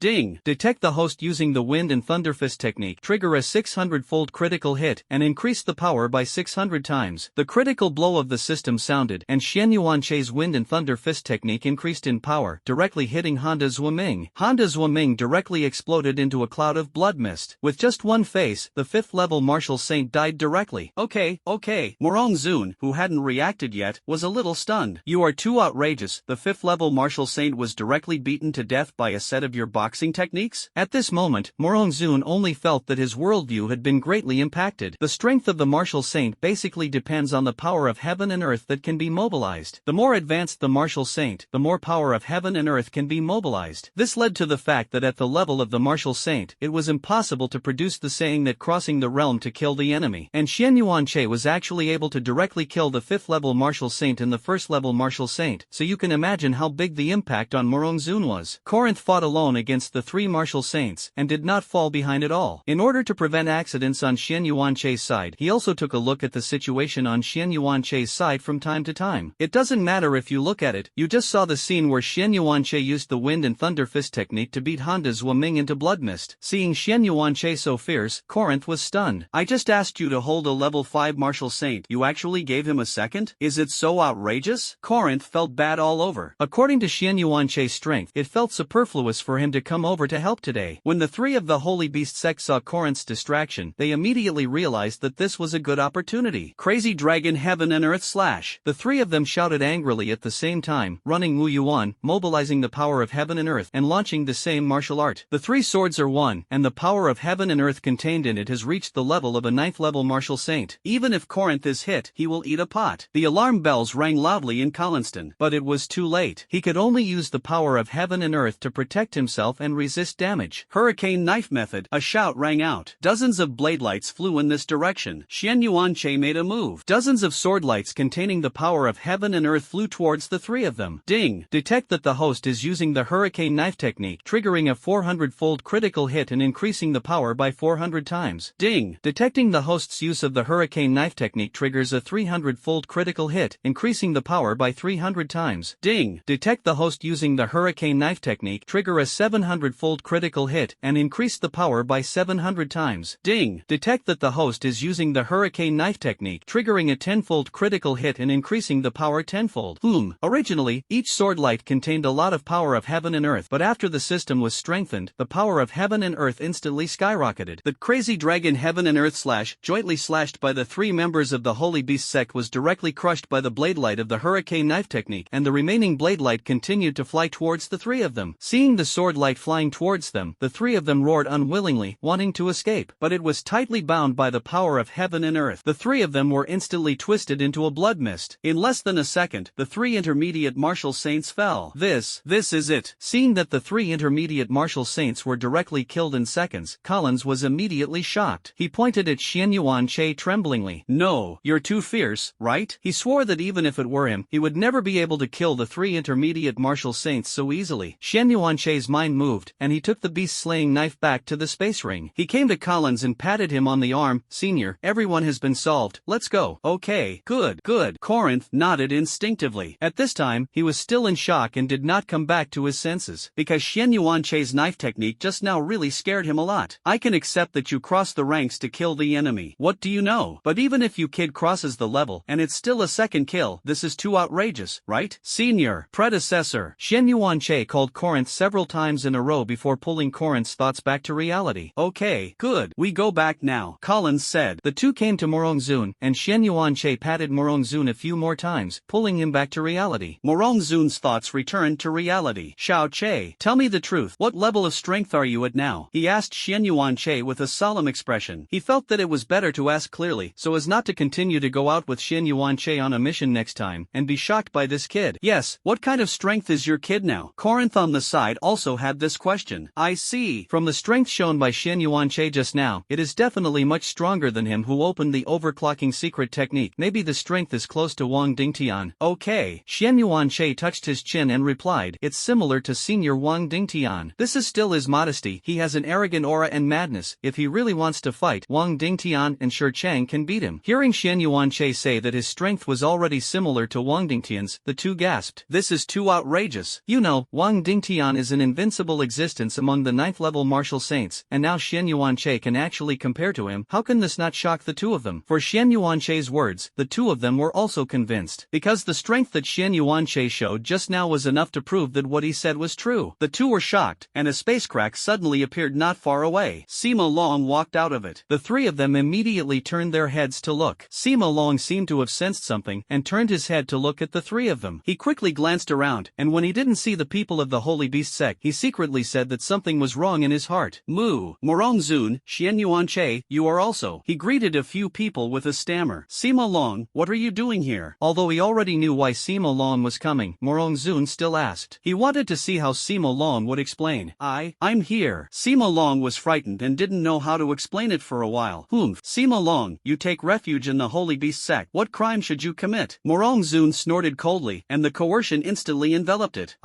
Ding! Detect the host using the wind and thunder fist technique, trigger a 600-fold critical hit, and increase the power by 600 times. The critical blow of the system sounded, and Xian Yuanche's wind and thunder fist technique increased in power, directly hitting Honda Zuoming. Honda Zuoming directly exploded into a cloud of blood mist. With just one face, the 5th level martial saint died directly. Okay. Morong Zun, who hadn't reacted yet, was a little stunned. You are too outrageous. The 5th level martial saint was directly beaten to death by a set of your boxing techniques? At this moment, Morong Zun only felt that his worldview had been greatly impacted. The strength of the martial saint basically depends on the power of heaven and earth that can be mobilized. The more advanced the martial saint, the more power of heaven and earth can be mobilized. This led to the fact that at the level of the martial saint, it was impossible to produce the saying that crossing the realm to kill the enemy. And Xian Yuanche was actually able to directly kill the 5th level martial saint and the 1st level martial saint, so you can imagine how big the impact on Morong Zun was. Corinth fought alone against the 3 martial saints, and did not fall behind at all. In order to prevent accidents on Xian Yuanche's side, he also took a look at the situation on Xian Yuanche's side from time to time. It doesn't matter if you look at it, you just saw the scene where Xian Yuanche used the wind and thunder fist technique to beat Honda Zuoming into blood mist. Seeing Xian Yuanche so fierce, Corinth was stunned. I just asked you to hold a level 5 martial saint. You actually gave him a second? Is it so outrageous? Corinth felt bad all over. According to Xian Yuanche's strength, it felt superfluous for him to come over to help today. When the 3 of the Holy Beast sect saw Corinth's distraction, they immediately realized that this was a good opportunity. Crazy Dragon Heaven and Earth Slash. The 3 of them shouted angrily at the same time, running Wu Yuan, mobilizing the power of heaven and earth, and launching the same martial art. The 3 swords are one, and the power of heaven and earth contained in it has reached the level of a 9th level martial saint. Even if Corinth is hit, he will eat a pot. The alarm bells rang loudly in Collinston, but it was too late. He could only use the power of heaven and earth to protect himself and resist damage. Hurricane knife method. A shout rang out. Dozens of blade lights flew in this direction. Xian Yuanche made a move. Dozens of sword lights containing the power of heaven and earth flew towards the 3 of them. Ding! Detect that the host is using the hurricane knife technique, triggering a 400-fold critical hit and increasing the power by 400 times. Ding! Detecting the host's use of the hurricane knife technique triggers a 300-fold critical hit, increasing the power by 300 times. Ding! Detect the host using the hurricane knife technique, trigger a 700-fold critical hit, and increase the power by 700 times. Ding! Detect that the host is using the hurricane knife technique, triggering a 10-fold critical hit and increasing the power 10-fold. Originally, each sword light contained a lot of power of heaven and earth, but after the system was strengthened, the power of heaven and earth instantly skyrocketed. The crazy dragon heaven and earth slash, jointly slashed by the 3 members of the Holy Beast sect, was directly crushed by the blade light of the hurricane knife technique, and the remaining blade light continued to fly towards the 3 of them. Seeing the sword light flying towards them, the 3 of them roared unwillingly, wanting to escape, but it was tightly bound by the power of heaven and earth. The 3 of them were instantly twisted into a blood mist. In less than a second, the 3 intermediate martial saints fell. This is it. Seeing that the 3 intermediate martial saints were directly killed in seconds, Collins was immediately shocked. He pointed at Xian Yuanche tremblingly. No, you're too fierce, right? He swore that even if it were him, he would never be able to kill the 3 intermediate martial saints so easily. Xian Yuanche's mind moved, and he took the beast-slaying knife back to the space ring. He came to Collins and patted him on the arm. Senior, everyone has been solved, let's go. Okay, good. Corinth nodded instinctively. At this time, he was still in shock and did not come back to his senses, because Xian Yuanche's knife technique just now really scared him a lot. I can accept that you crossed the ranks to kill the enemy. What do you know? But even if you kid crosses the level, and it's still a second kill, this is too outrageous, right? Senior, predecessor. Xian Yuanche called Corinth several times in a row before pulling Corinth's thoughts back to reality. Okay, good. We go back now, Collins said. The two came to Morongzun, and Xian Yuanche patted Morongzun a few more times, pulling him back to reality. Morongzun's thoughts returned to reality. Xiao Che, tell me the truth. What level of strength are you at now? He asked Xian Yuanche with a solemn expression. He felt that it was better to ask clearly, so as not to continue to go out with Xian Yuanche on a mission next time, and be shocked by this kid. Yes, what kind of strength is your kid now? Corinth on the side also had this question. I see. From the strength shown by Xian Yuanche just now, it is definitely much stronger than him who opened the overclocking secret technique. Maybe the strength is close to Wang Dingtian. Okay. Xian Yuanche touched his chin and replied, it's similar to senior Wang Dingtian. This is still his modesty. He has an arrogant aura and madness. If he really wants to fight, Wang Dingtian and Shi Chang can beat him. Hearing Xian Yuanche say that his strength was already similar to Wang Dingtian's, the two gasped. This is too outrageous. You know, Wang Dingtian is an invincible existence among the 9th level martial saints, and now Xian Yuanche can actually compare to him. How can this not shock the two of them? For Xian Yuanche's words, the two of them were also convinced, because the strength that Xian Yuanche showed just now was enough to prove that what he said was true. The two were shocked, and a space crack suddenly appeared not far away. Sima Long walked out of it. The three of them immediately turned their heads to look. Sima Long seemed to have sensed something, and turned his head to look at the three of them. He quickly glanced around, and when he didn't see the people of the Holy Beast sect, he secretly said that something was wrong in his heart. Mu, Morongzun, Xian Yuanche, you are also. He greeted a few people with a stammer. Sima Long, what are you doing here? Although he already knew why Sima Long was coming, Morongzun still asked. He wanted to see how Sima Long would explain. I'm here. Sima Long was frightened and didn't know how to explain it for a while. Sima Long, you take refuge in the Holy Beast sect. What crime should you commit? Morongzun snorted coldly, and the coercion instantly enveloped it.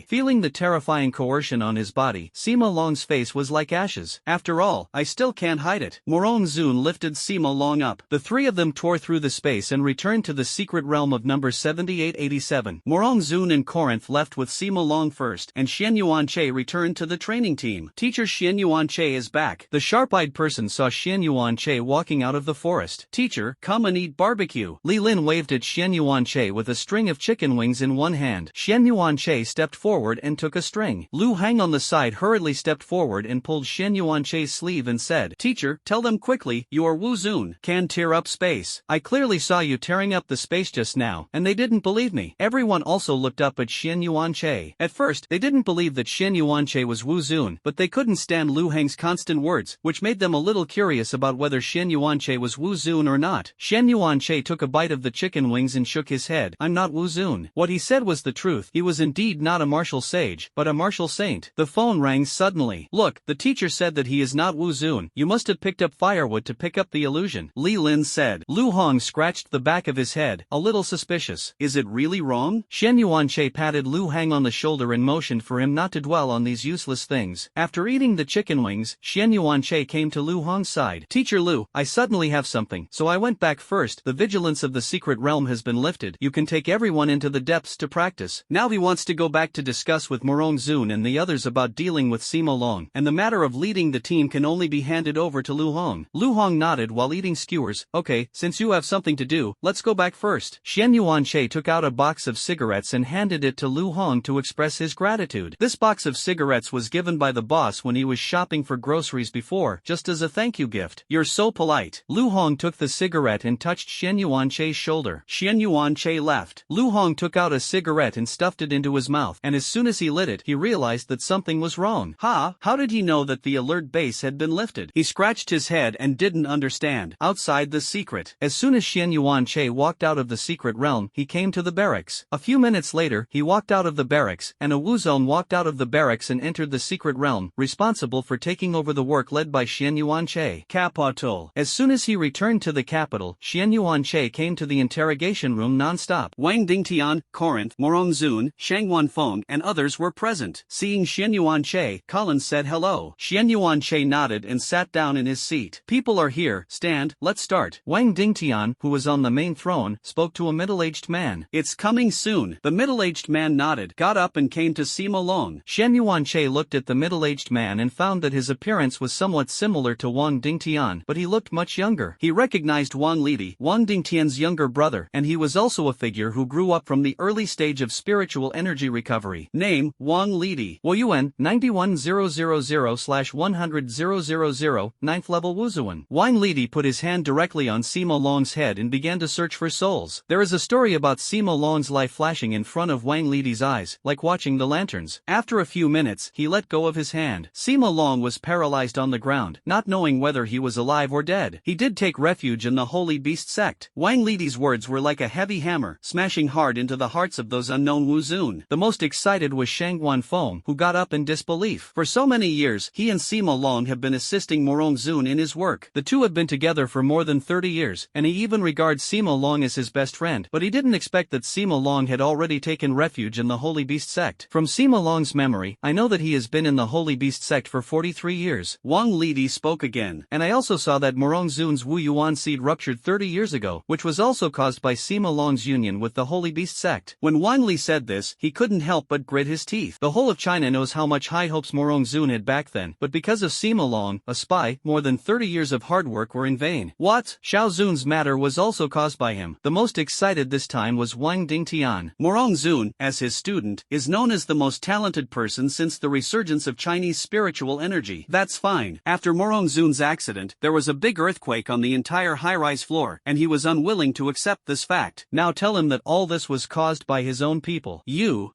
Feeling the terrifying coercion on his body, Sima Long's face was like ashes. After all, I still can't hide it. Morongzun lifted Sima Long up. The three of them tore through the space and returned to the secret realm of number 7887. Morongzun and Corinth left with Sima Long first, and Xian Yuanche returned to the training team. Teacher Xian Yuanche is back. The sharp-eyed person saw Xian Yuanche walking out of the forest. Teacher, come and eat barbecue. Li Lin waved at Xian Yuanche with a string of chicken wings in one hand. Xian Yuanche stepped forward and took a string. Lu Hang on the side hurriedly stepped forward and pulled Xian Yuanche's sleeve and said, Teacher, tell them quickly, you are Wu Zun. Can tear up space. I clearly saw you tearing up the space just now, and they didn't believe me. Everyone also looked up at Xian Yuanche. At first, they didn't believe that Xian Yuanche was Wu Zun, but they couldn't stand Lu Hang's constant words, which made them a little curious about whether Xian Yuanche was Wu Zun or not. Xian Yuanche took a bite of the chicken wings and shook his head. I'm not Wu Zun. What he said was the truth. He was indeed not a martial sage, but a martial saint. The phone rang suddenly. Look, the teacher said that he is not Wu Zun. You must have picked up firewood to pick up the illusion. Li Lin said. Lu Hong scratched the back of his head, a little suspicious. Is it really wrong? Xian Yuanche patted Lu Hang on the shoulder and motioned for him not to dwell on these useless things. After eating the chicken wings, Xian Yuanche came to Lu Hong's side. Teacher Lu, I suddenly have something, so I went back first. The vigilance of the secret realm has been lifted. You can take everyone into the depths to practice. Now he wants to go back to discuss with Morongzun and the others about dealing with Sima Long, and the matter of leading the team can only be handed over to Lu Hong. Lu Hong nodded while eating skewers. Okay, since you have something to do, let's go back first. Xian Yuanche took out a box of cigarettes and handed it to Lu Hong to express his gratitude. This box of cigarettes was given by the boss when he was shopping for groceries before, just as a thank you gift. You're so polite. Lu Hong took the cigarette and touched Xian Yuanche's shoulder. Xian Yuanche left. Lu Hong took out a cigarette and stuffed it into his mouth, and as soon as he lit it, he realized that something was wrong. How did he know that the alert base had been lifted? He scratched his head and didn't understand. Outside the secret. As soon as Xian Yuanche walked out of the secret realm, he came to the barracks. A few minutes later, he walked out of the barracks, and a Wuzone walked out of the barracks and entered the secret realm, responsible for taking over the work led by Xian Yuanche. Capital. As soon as he returned to the capital, Xian Yuanche came to the interrogation room non-stop. Wang Dingtian, Corinth, Morongzun, Shang Wanfeng and others were present. Seeing Xian Yuanche, Collins said hello. Xian Yuanche nodded and sat down in his seat. People are here, stand, let's start. Wang Dingtian, who was on the main throne, spoke to a middle-aged man. It's coming soon. The middle-aged man nodded, got up and came to Sima Long. Xian Yuanche looked at the middle-aged man and found that his appearance was somewhat similar to Wang Dingtian, but he looked much younger. He recognized Wang Lidi, Wang Dingtian's younger brother, and he was also a figure who grew up from the early stage of spiritual energy recovery. Name, Wang Lidi. Woyuan, 91000/100,000, 9th level Wuzuan. Wang Lidi put his hand directly on Sima Long's head and began to search for souls. There is a story about Sima Long's life flashing in front of Wang Lidi's eyes, like watching the lanterns. After a few minutes, he let go of his hand. Sima Long was paralyzed on the ground, not knowing whether he was alive or dead. He did take refuge in the Holy Beast sect. Wang Lidi's words were like a heavy hammer, smashing hard into the hearts of those unknown Wuzun. The most excited was Shang Wanfeng, who got up in disbelief. For so many years, he and Sima Long have been assisting Morong Zun in his work. The two have been together for more than 30 years, and he even regards Sima Long as his best friend, but he didn't expect that Sima Long had already taken refuge in the Holy Beast sect. From Sima Long's memory, I know that he has been in the Holy Beast sect for 43 years. Wang Lidi spoke again, and I also saw that Morong Zun's Wu Yuan seed ruptured 30 years ago, which was also caused by Sima Long's union with the Holy Beast sect. When Wang Li said this, he couldn't help but grit his teeth. The whole of China knows how much high hopes Morong Zun had back then, but because of Sima Long, a spy, more than 30 years of hard work were in vain. What? Xiao Zun's matter was also caused by him. The most excited this time was Wang Dingtian. Morong Zun, as his student, is known as the most talented person since the resurgence of Chinese spiritual energy. That's fine. After Morong Zun's accident, there was a big earthquake on the entire high-rise floor, and he was unwilling to accept this fact. Now tell him that all this was caused by his own people. You.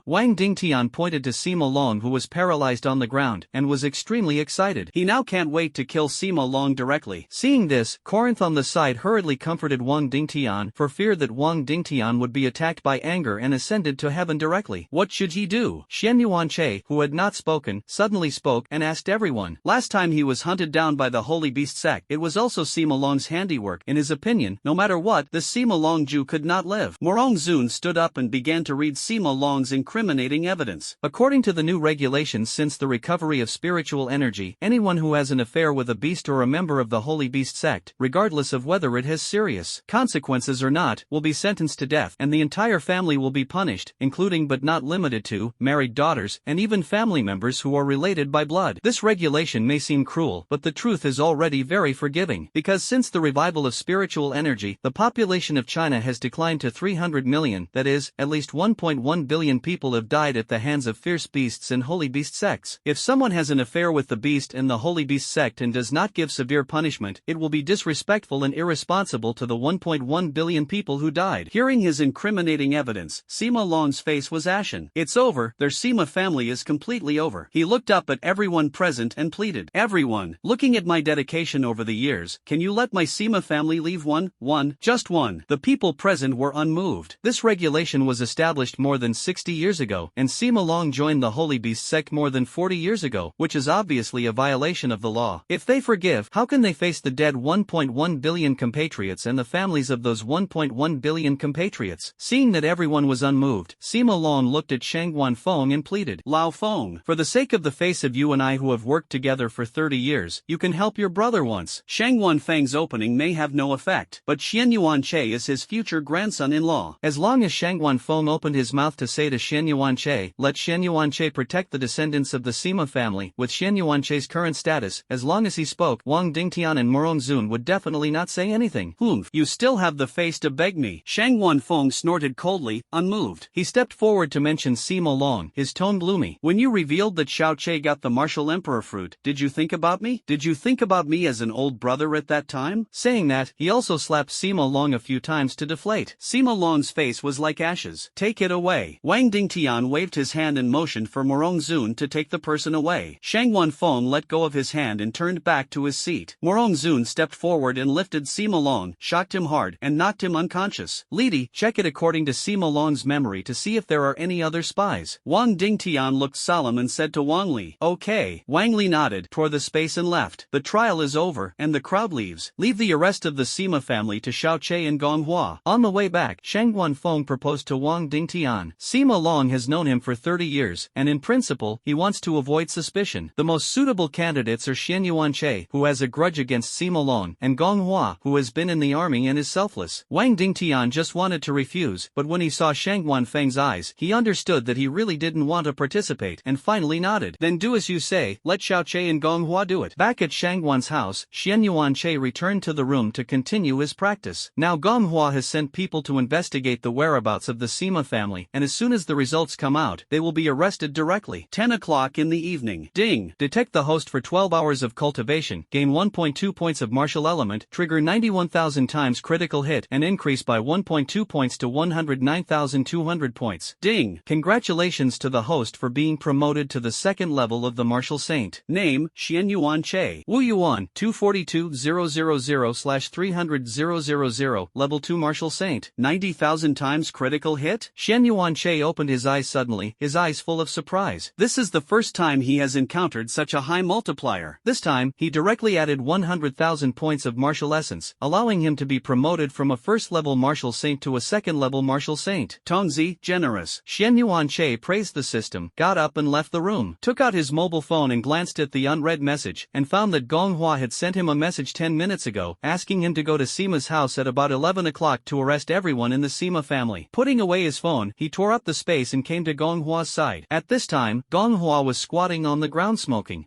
Wang Dingtian pointed to Sima Long, who was paralyzed on the ground, and was extremely excited. He now can't wait to kill Sima Long directly. Seeing this, Corinth on the side hurriedly comforted Wang Dingtian for fear that Wang Dingtian would be attacked by anger and ascended to heaven directly. What should he do? Xian Yuanche, who had not spoken, suddenly spoke and asked everyone. Last time he was hunted down by the Holy Beast sect, it was also Sima Long's handiwork. In his opinion, no matter what, the Sima Long Jew could not live. Morong Zun stood up and began to read Sima Long's incriminating evidence. According to the new regulations since the recovery of spiritual energy, anyone who has an affair with a beast or a member of the Holy Beast sect, regardless of whether it has serious consequences or not, will be sentenced to death, and the entire family will be punished, including but not limited to married daughters and even family members who are related by blood. This regulation may seem cruel, but the truth is already very forgiving, because since the revival of spiritual energy, the population of China has declined to 300 million, that is, at least 1.1 billion people have died at the hands of fierce beasts and Holy Beast sects. If someone has an affair with the beast and the Holy Beast sect and does not give severe punishment, it will be disrespectful and irresponsible to the 1.1 billion people who died. Hearing his incriminating evidence, Sima Long's face was ashen. It's over, their Sima family is completely over. He looked up at everyone present and pleaded. Everyone, looking at my dedication over the years, can you let my Sima family leave just one? The people present were unmoved. This regulation was established more than 60 years ago, and Sima Long joined the Holy Beast sect more than 40 years ago, which is obviously a violation of the law. If they forgive, how can they face the dead 1.1 billion compatriots and the families of those 1.1 billion compatriots? Seeing that everyone was unmoved, Sima Long looked at Shang Wanfeng and pleaded. Lao Feng, for the sake of the face of you and I who have worked together for 30 years, you can help your brother once. Shang Wanfeng's opening may have no effect, but Xian Yuanche is his future grandson-in-law. As long as Shang Wanfeng opened his mouth to say to Xian Yuanche, let Xian Yuanche protect the descendants of the Sima family, with Xian Yuanche's current status, as long as he spoke, Wang Dingtian and Morong Zun would definitely not say anything. You still have the face to beg me. Shang Wanfeng snorted coldly, unmoved. He stepped forward to mention Sima Long, his tone gloomy. When you revealed that Xiao Che got the martial emperor fruit, did you think about me? Did you think about me as an old brother at that time? Saying that, he also slapped Sima Long a few times to deflate. Sima Long's face was like ashes. Take it away. Wang Dingtian waved his hand and motioned for Morong Zun to take the person away. Shang Wanfeng let go of his hand and turned back to his seat. Morong Zun stepped forward and lifted Sima Long, shocked him hard, and knocked him unconscious. Lidi, check it according to Sima Long's memory to see if there are any other spies. Wang Dingtian looked solemn and said to Wang Li, okay. Wang Li nodded, tore the space and left. The trial is over, and the crowd leaves. Leave the arrest of the Sima family to Xiao Che and Gong Hua. On the way back, Shang Wanfeng proposed to Wang Dingtian Tian. Sima Long has known him for 30 years, and in principle, he wants to avoid suspicion. The most suitable candidates are Xian Yuanche, who has a grudge against Sima Long, and Gong Hua, who has been in the army and is selfless. Wang Dingtian just wanted to refuse, but when he saw Shang Wanfeng's eyes, he understood that he really didn't want to participate, and finally nodded. Then do as you say, let Xiaoche and Gong Hua do it. Back at Shang Wan's house, Xian Yuanche returned to the room to continue his practice. Now Gong Hua has sent people to investigate the whereabouts of the Sima family, and as soon as the results come out, they will be arrested directly. 10 o'clock in the evening. Ding! Detect the host for 12 hours of cultivation, gain 1.2 points of martial element, trigger 91,000 times critical hit, and increase by 1.2 points to 109,200 points. Ding! Congratulations to the host for being promoted to the second level of the martial saint. Name, Xian Yuanche. Wu Yuan, 242,000/300,000, level 2 martial saint. 90,000 times critical hit? Xian Yuanche opened his eyes suddenly, his eyes full of surprise. This is the first time he has encountered such a high multiplier. This time, he directly added 100,000 points of martial essence, allowing him to be promoted from a first-level martial saint to a second-level martial saint. Tongzi, generous. Xian Yuanche praised the system, got up and left the room, took out his mobile phone and glanced at the unread message, and found that Gong Hua had sent him a message 10 minutes ago, asking him to go to Sima's house at about 11 o'clock to arrest everyone in the Sima family. Putting away his phone, he tore up the space and came to Gong Hua's side. At this time, Gong Hua was squatting on the ground smoking.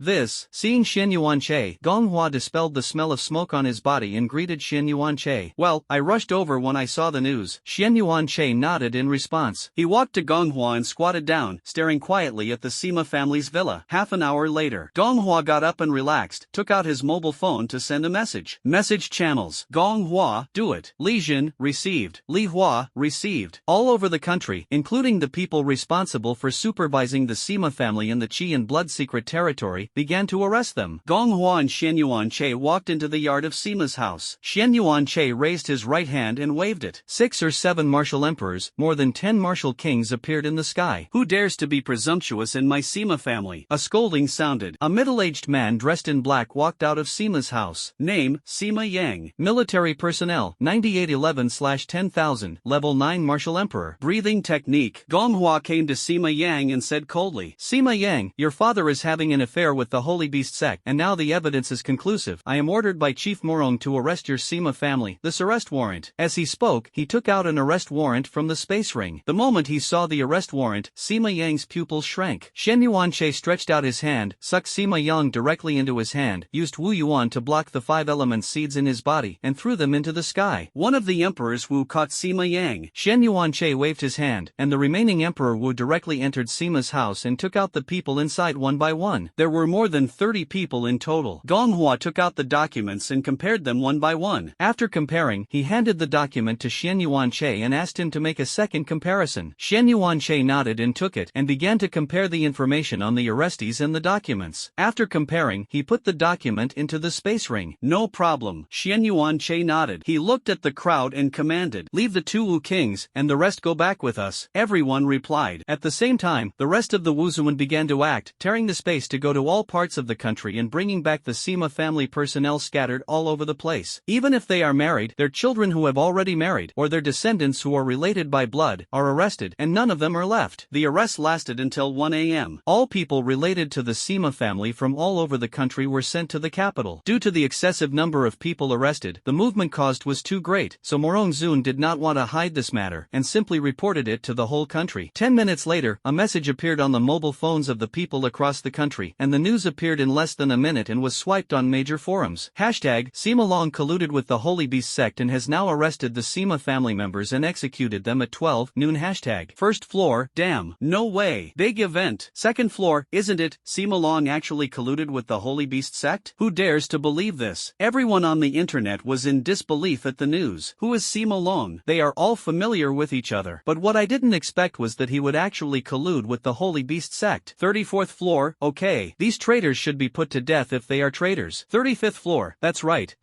Seeing Xian Yuanche, Gong Hua dispelled the smell of smoke on his body and greeted Xian Yuanche. Well, I rushed over when I saw the news. Xian Yuanche nodded in response. He walked to Gong Hua and squatted down, staring quietly at the Sima family's villa. Half an hour later, Gong Hua got up and relaxed, took out his mobile phone to send a message. Message channels. Gong Hua, do it. Li Jin, received. Li Hua, received. All over the country, including the people responsible for supervising the Sima family in the Qi and Blood Secret territory, began to arrest them. Gong Hua and Xian Yuanche walked into the yard of Sima's house. Xian Yuanche raised his right hand and waved it. 6 or 7 martial emperors, more than 10 martial kings appeared in the sky. Who dares to be presumptuous in my Sima family? A scolding sounded. A middle-aged man dressed in black walked out of Sima's house. Name, Sima Yang. Military personnel, 9811/10,000, level 9 martial emperor. Breathing technique. Gong Hua came to Sima Yang and said coldly, Sima Yang, your father is having an affair with the Holy Beast sect, and now the evidence is conclusive. I am ordered by Chief Morong to arrest your Sima family. This arrest warrant. As he spoke, he took out an arrest warrant from the space ring. The moment he saw the arrest warrant, Sima Yang's pupils shrank. Xian Yuanche stretched out his hand, sucked Sima Yang directly into his hand, used Wu Yuan to block the 5 element seeds in his body, and threw them into the sky. One of the emperors Wu caught Sima Yang. Xian Yuanche waved his hand, and the remaining emperor Wu directly entered Sima's house and took out the people inside one by one. There were more than 30 people in total. Gong Hua took out the documents and compared them one by one. After comparing, he handed the document to Xian Yuanche and asked him to make a second comparison. Xian Yuanche nodded and took it and began to compare the information on the arrestees and the documents. After comparing, he put the document into the space ring. No problem. Xian Yuanche nodded. He looked at the crowd and commanded, leave the 2 Wu kings, and the rest go back with us. Everyone replied. At the same time, the rest of the Wuzuan began to act, tearing the space to go to all parts of the country and bringing back the Sima family personnel scattered all over the place. Even if they are married, their children who have already married, or their descendants who are related by blood, are arrested, and none of them are left. The arrest lasted until 1 a.m. All people related to the Sima family from all over the country were sent to the capital. Due to the excessive number of people arrested, the movement caused was too great, so Morong Zun did not want to hide this matter, and simply reported it to the whole country. 10 minutes later, a message appeared on the mobile phones of the people across the country, and the news appeared in less than a minute and was swiped on major forums. Hashtag, Sima Long colluded with the Holy Beast sect and has now arrested the Sima family members and executed them at 12 noon. Hashtag, first floor, damn, no way, big event. Second floor, isn't it, Sima Long actually colluded with the Holy Beast sect? Who dares to believe this? Everyone on the internet was in disbelief at the news. Who is Sima Long? They are all familiar with each other. But what I didn't expect was that he would actually collude with the Holy Beast sect. 34th floor, okay, these traitors should be put to death if they are traitors. 35th floor, that's right,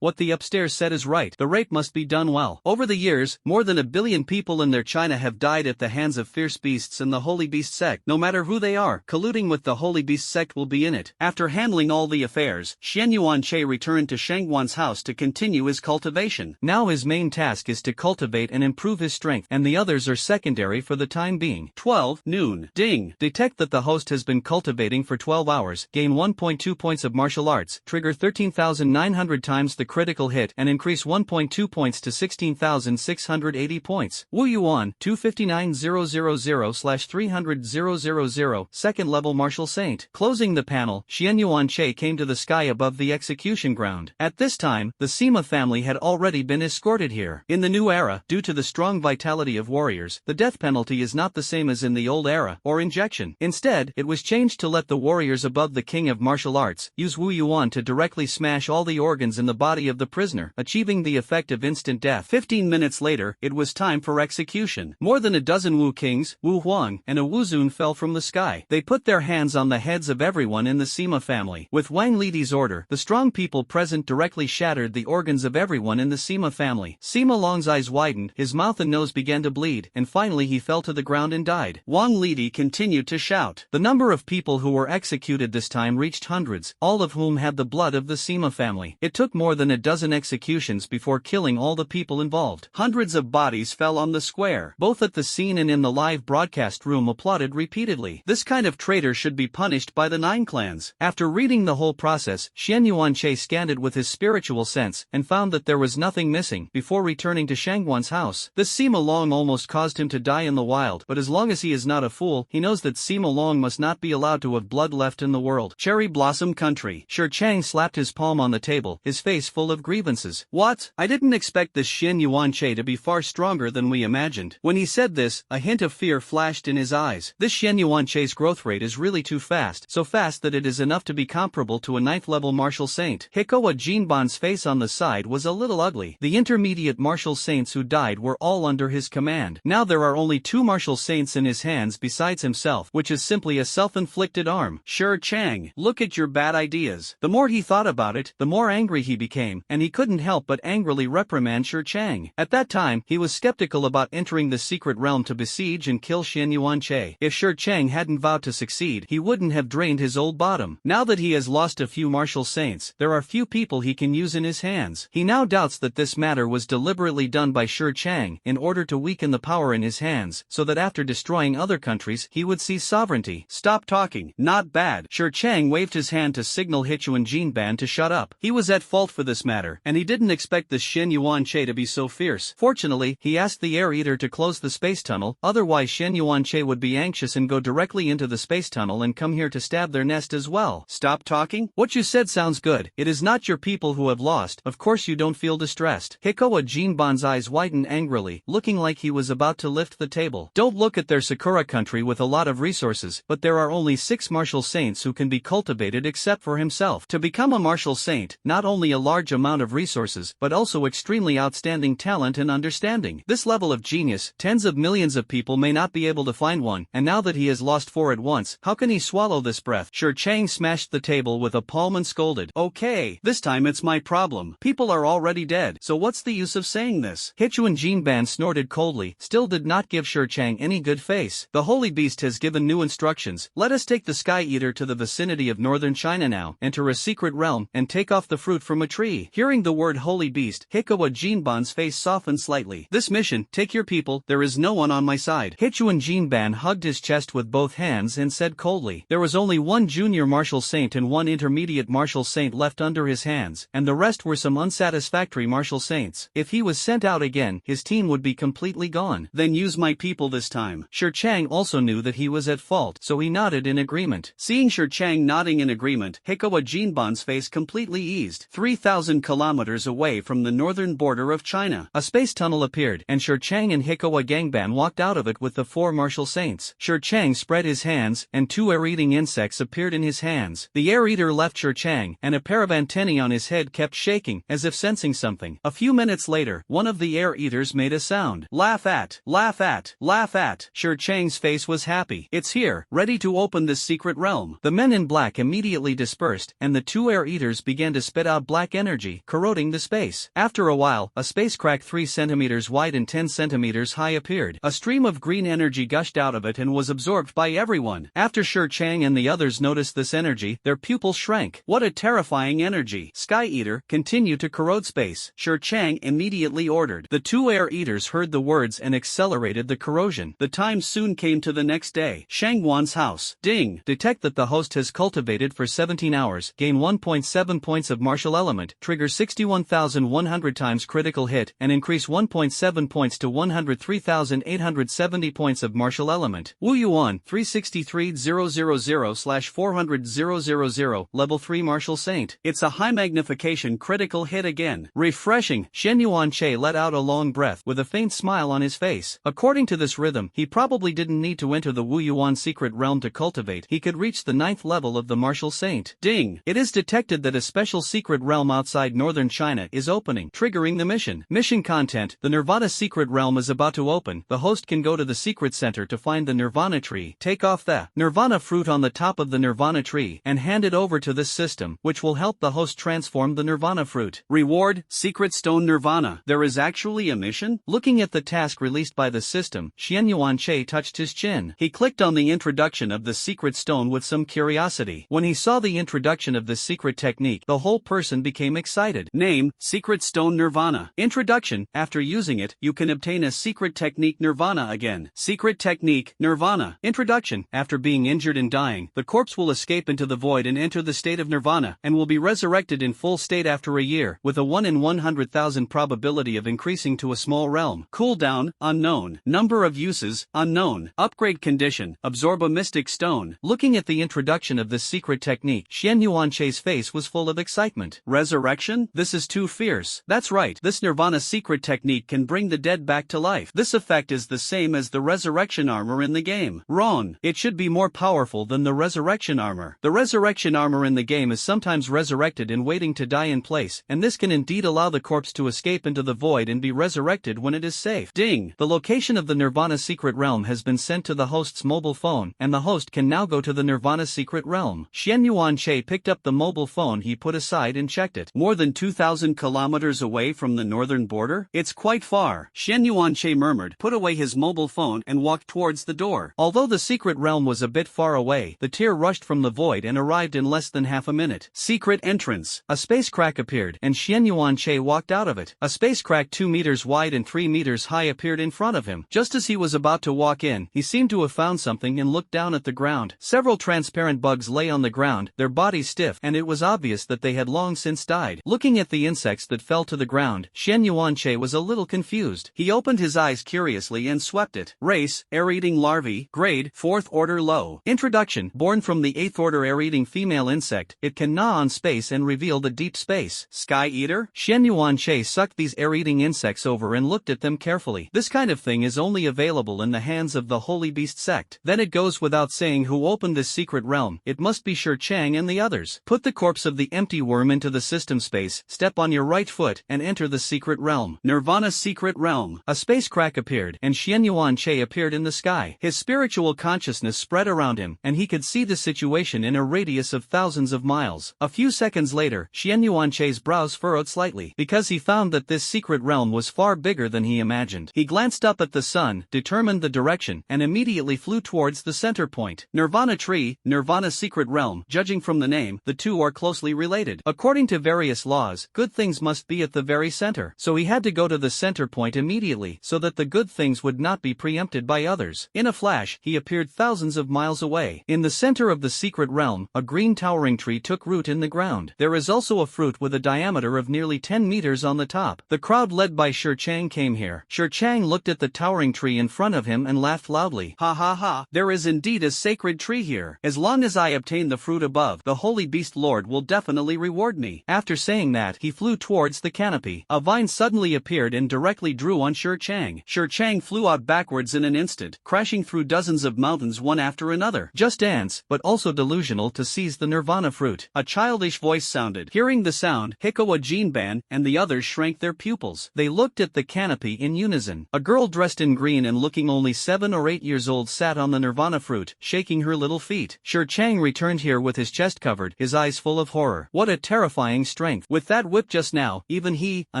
what the upstairs said is right. The rape must be done well. Over the years, more than 1 billion people in their China have died at the hands of fierce beasts in the Holy Beast sect. No matter who they are, colluding with the Holy Beast sect will be in it. After handling all the affairs, Xian Yuanche returned to Shangwan's house to continue his cultivation. Now his main task is to cultivate and improve his strength, and the others others are secondary for the time being. 12. Noon. Ding. Detect that the host has been cultivating for 12 hours. Gain 1.2 points of martial arts. Trigger 13,900 times the critical hit and increase 1.2 points to 16,680 points. Wu Yuan, 259000/300,000, second level martial saint. Closing the panel, Xian Yuanche came to the sky above the execution ground. At this time, the Sima family had already been escorted here. In the new era, due to the strong vitality of warriors, the death penalty is not the same as in the old era, or injection. Instead, it was changed to let the warriors above the king of martial arts use Wu Yuan to directly smash all the organs in the body of the prisoner, achieving the effect of instant death. 15 minutes later, it was time for execution. More than a dozen Wu kings, Wu Huang, and a Wu Zun fell from the sky. They put their hands on the heads of everyone in the Sima family. With Wang Lidi's order, the strong people present directly shattered the organs of everyone in the Sima family. Sima Long's eyes widened, his mouth and nose began to bleed, and finally he fell to the ground and died. Wang Lidi continued to shout. The number of people who were executed this time reached hundreds, all of whom had the blood of the Sima family. It took more than a dozen executions before killing all the people involved. Hundreds of bodies fell on the square. Both at the scene and in the live broadcast room applauded repeatedly. This kind of traitor should be punished by the 9 clans. After reading the whole process, Xian Yuanche scanned it with his spiritual sense and found that there was nothing missing. Before returning to Shangguan's house, this Sima Long almost caused him to die in the wild, but as long as he is not a fool, he knows that Sima Long must not be allowed to have blood left in the world. Cherry Blossom Country. Shi Chang slapped his palm on the table, his face full of grievances. What? I didn't expect this Xian Yuanche to be far stronger than we imagined. When he said this, a hint of fear flashed in his eyes. This Xian Yuanche's growth rate is really too fast, so fast that it is enough to be comparable to a 9th level martial saint. Hikoa Jinban's face on the side was a little ugly. The intermediate martial saints who died were all under his command. Now there are only 2 martial saints in his hands besides himself, which is simply a self-inflicted arm. Shi Chang, look at your bad ideas. The more he thought about it, the more angry he became, and he couldn't help but angrily reprimand Shi Chang. At that time, he was skeptical about entering the secret realm to besiege and kill Xian Yuanche. If Shi Chang hadn't vowed to succeed, he wouldn't have drained his old bottom. Now that he has lost a few martial saints, there are few people he can use in his hands. He now doubts that this matter was deliberately done by Shi Chang in order to weaken the power in his hands, so that after destroying other countries, he would seize sovereignty. Stop talking. Not bad. Shi Chang waved his hand to signal Hichuan Jinban to shut up. He was at fault for this matter, and he didn't expect the Xian Yuanche to be so fierce. Fortunately, he asked the air eater to close the space tunnel, otherwise Xian Yuanche would be anxious and go directly into the space tunnel and come here to stab their nest as well. Stop talking? What you said sounds good. It is not your people who have lost, of course you don't feel distressed. Hikoa Jinban's eyes widened angrily, looking like he was about to lift the table. Don't look at their Sakura country with a lot of resources, but there are only 6 martial saints who can be cultivated except for himself. To become a martial saint, not only a large amount of resources, but also extremely outstanding talent and understanding. This level of genius, tens of millions of people may not be able to find one, and now that he has lost 4 at once, how can he swallow this breath? Shi Chang smashed the table with a palm and scolded. Okay, this time it's my problem. People are already dead, so what's the use of saying this? Hichuan Jinban snorted coldly, still did not give Shi Chang any good face. The Holy Beast has given new instructions. Let us take the Sky Eater to the vicinity of northern China now, enter a secret realm, and take off the fruit from a tree. Hearing the word Holy Beast, Hikoa Jinban's face softened slightly. This mission, take your people, there is no one on my side. Hichuan Jinban hugged his chest with both hands and said coldly. There was only 1 junior martial saint and 1 intermediate martial saint left under his hands, and the rest were some unsatisfactory martial saints. If he was sent out again, his team would be completely gone. Then use my people this time. Shi Chang also knew that he was at fault, so he nodded in agreement. Seeing Shi Chang nodding in agreement, Hikoa Jinban's face completely eased. 3,000 kilometers away from the northern border of China, a space tunnel appeared, and Shi Chang and Hikoa Gangban walked out of it with the 4 martial saints. Shi Chang spread his hands, and 2 air-eating insects appeared in his hands. The air eater left Shi Chang, and a pair of antennae on his head kept shaking, as if sensing something. A few minutes later, one of the air eaters made a sound. Laugh at, laugh at, laugh at. Shi Chang's face was happy. It's here, ready to open this secret realm. The men in black immediately dispersed, and the 2 air eaters began to spit out black energy, corroding the space. After a while, a space crack 3 centimeters wide and 10 centimeters high appeared. A stream of green energy gushed out of it and was absorbed by everyone. After Shi Chang and the others noticed this energy, their pupils shrank. What a terrifying energy. Sky Eater, continue to corrode space. Shi Chang immediately ordered. The 2 air eaters heard the words and accelerated the corrosion. The time soon came to the next day. Shangwan's house. Ding. Detect that the host has cultivated for 17 hours. Gain 1.7 points of martial element. Trigger 61,100 times critical hit and increase 1.7 points to 103,870 points of martial element. Wu Yuan 363000/400,000 level 3 martial saint. It's a high magnification critical hit again. Refreshing. Shen Yuanche let out a long breath with a faint smile on his face. According to this rhythm, he probably didn't need to enter the Wu Yuan secret realm to cultivate. He could reach the 9th level of the martial saint. Ding. It is detected that a special secret realm outside northern China is opening, triggering the mission. Mission content: the Nirvana secret realm is about to open. The host can go to the secret center to find the Nirvana tree, take off the Nirvana fruit on the top of the Nirvana tree, and hand it over to this system, which will help the host transform the Nirvana fruit. Reward: Secret Stone Nirvana. There is actually a mission? Looking at the task released by the system, Xian Yuanche touched his chin. He clicked on the introduction of the secret stone with some curiosity. When he saw the introduction of this secret technique, the whole person became excited. Name: Secret Stone Nirvana. Introduction: after using it, you can obtain a secret technique Nirvana again. Secret technique Nirvana. Introduction: after being injured and dying, the corpse will escape into the void and enter the state of Nirvana, and will be resurrected in full state after a year, with a 1 in 100,000 probability of increasing to a small realm. Cooldown: unknown. Number of uses: unknown. Upgrade condition: absorb a mystic stone. Looking at the introduction of this secret technique, Xian Yuanche's face was full of excitement. Resurrection? This is too fierce. That's right, this Nirvana secret technique can bring the dead back to life. This effect is the same as the resurrection armor in the game. Wrong. It should be more powerful than the resurrection armor. The resurrection armor in the game is sometimes resurrected in waiting to die in place, and this can indeed allow the corpse to escape into the void and be resurrected when it is safe. Ding. The location of the Nirvana secret realm has been sent to the host's mobile phone, and the host can now go to the Nirvana secret realm. Xian Yuanche picked up the mobile phone he put aside and checked it. More than 2,000 kilometers away from the northern border? It's quite far. Xian Yuanche murmured, put away his mobile phone and walked towards the door. Although the secret realm was a bit far away, the tear rushed from the void and arrived in less than half a minute. Secret entrance. A space crack appeared, and Xian Yuanche walked out of it. A space crack 2 meters wide and 3 meters high appeared in front of him. Just as he was about to walk in, he seemed to have found something and looked down at the ground. Several transparent bugs lay on the ground, their bodies stiff, and it was obvious that they had long since died. Looking at the insects that fell to the ground, Xian Yuanche was a little confused. He opened his eyes curiously and swept it. Race: air-eating larvae. Grade: 4th order low. Introduction: born from the 8th order air-eating female insect, it can gnaw on space and reveal the deep space. Sky eater? Xian Yuanche sucked these air-eating insects over and looked at them carefully. This kind of thing is only available in the hands of the Holy Beast sect. Then it goes without saying who opened this secret realm. It must be Shi Chang and the others. Put the corpse of the empty worm into the system space, step on your right foot, and enter the secret realm. Nirvana secret realm. A space crack appeared, and Xian Yuanche appeared in the sky. His spiritual consciousness spread around him, and he could see the situation in a radius of thousands of miles. A few seconds later, Xian Yuanche's brows furrowed slightly, because he found that this secret realm was far bigger than he imagined. He glanced up at the sun, determined the direction, and immediately flew towards the center point. Nirvana tree, Nirvana secret realm. Judging from the name, the two are closely related. According to various laws, good things must be at the very center, so he had to go to the center point immediately, so that the good things would not be preempted by others. In a flash, he appeared thousands of miles away. In the center of the secret realm, a green towering tree took root in the ground. There is also a fruit with a diameter of nearly 10 meters on the top. The crowd led by Shi Chang came here. Shi Chang looked at the towering tree in front of him and laughed loudly. Ha ha ha, there is indeed a sacred tree here. As long as I obtain the fruit above, the Holy Beast Lord will definitely reward me. After saying that, he flew towards the canopy. A vine suddenly appeared and directly drew on Shi Chang. Shi Chang flew out backwards in an instant, crashing through dozens of mountains one after another. Just dance, but also delusional to seize the Nirvana fruit. A childish voice sounded. Hearing the sound, Hikoa Jinban and the others shrank their pupils. They looked at the canopy in unison. A girl dressed in green and looking only 7 or 8 years old sat on the Nirvana fruit, shaking her little feet. Shi Chang returned here with his chest covered, his eyes full of horror. What a terrifying strength. With that whip just now, even he, a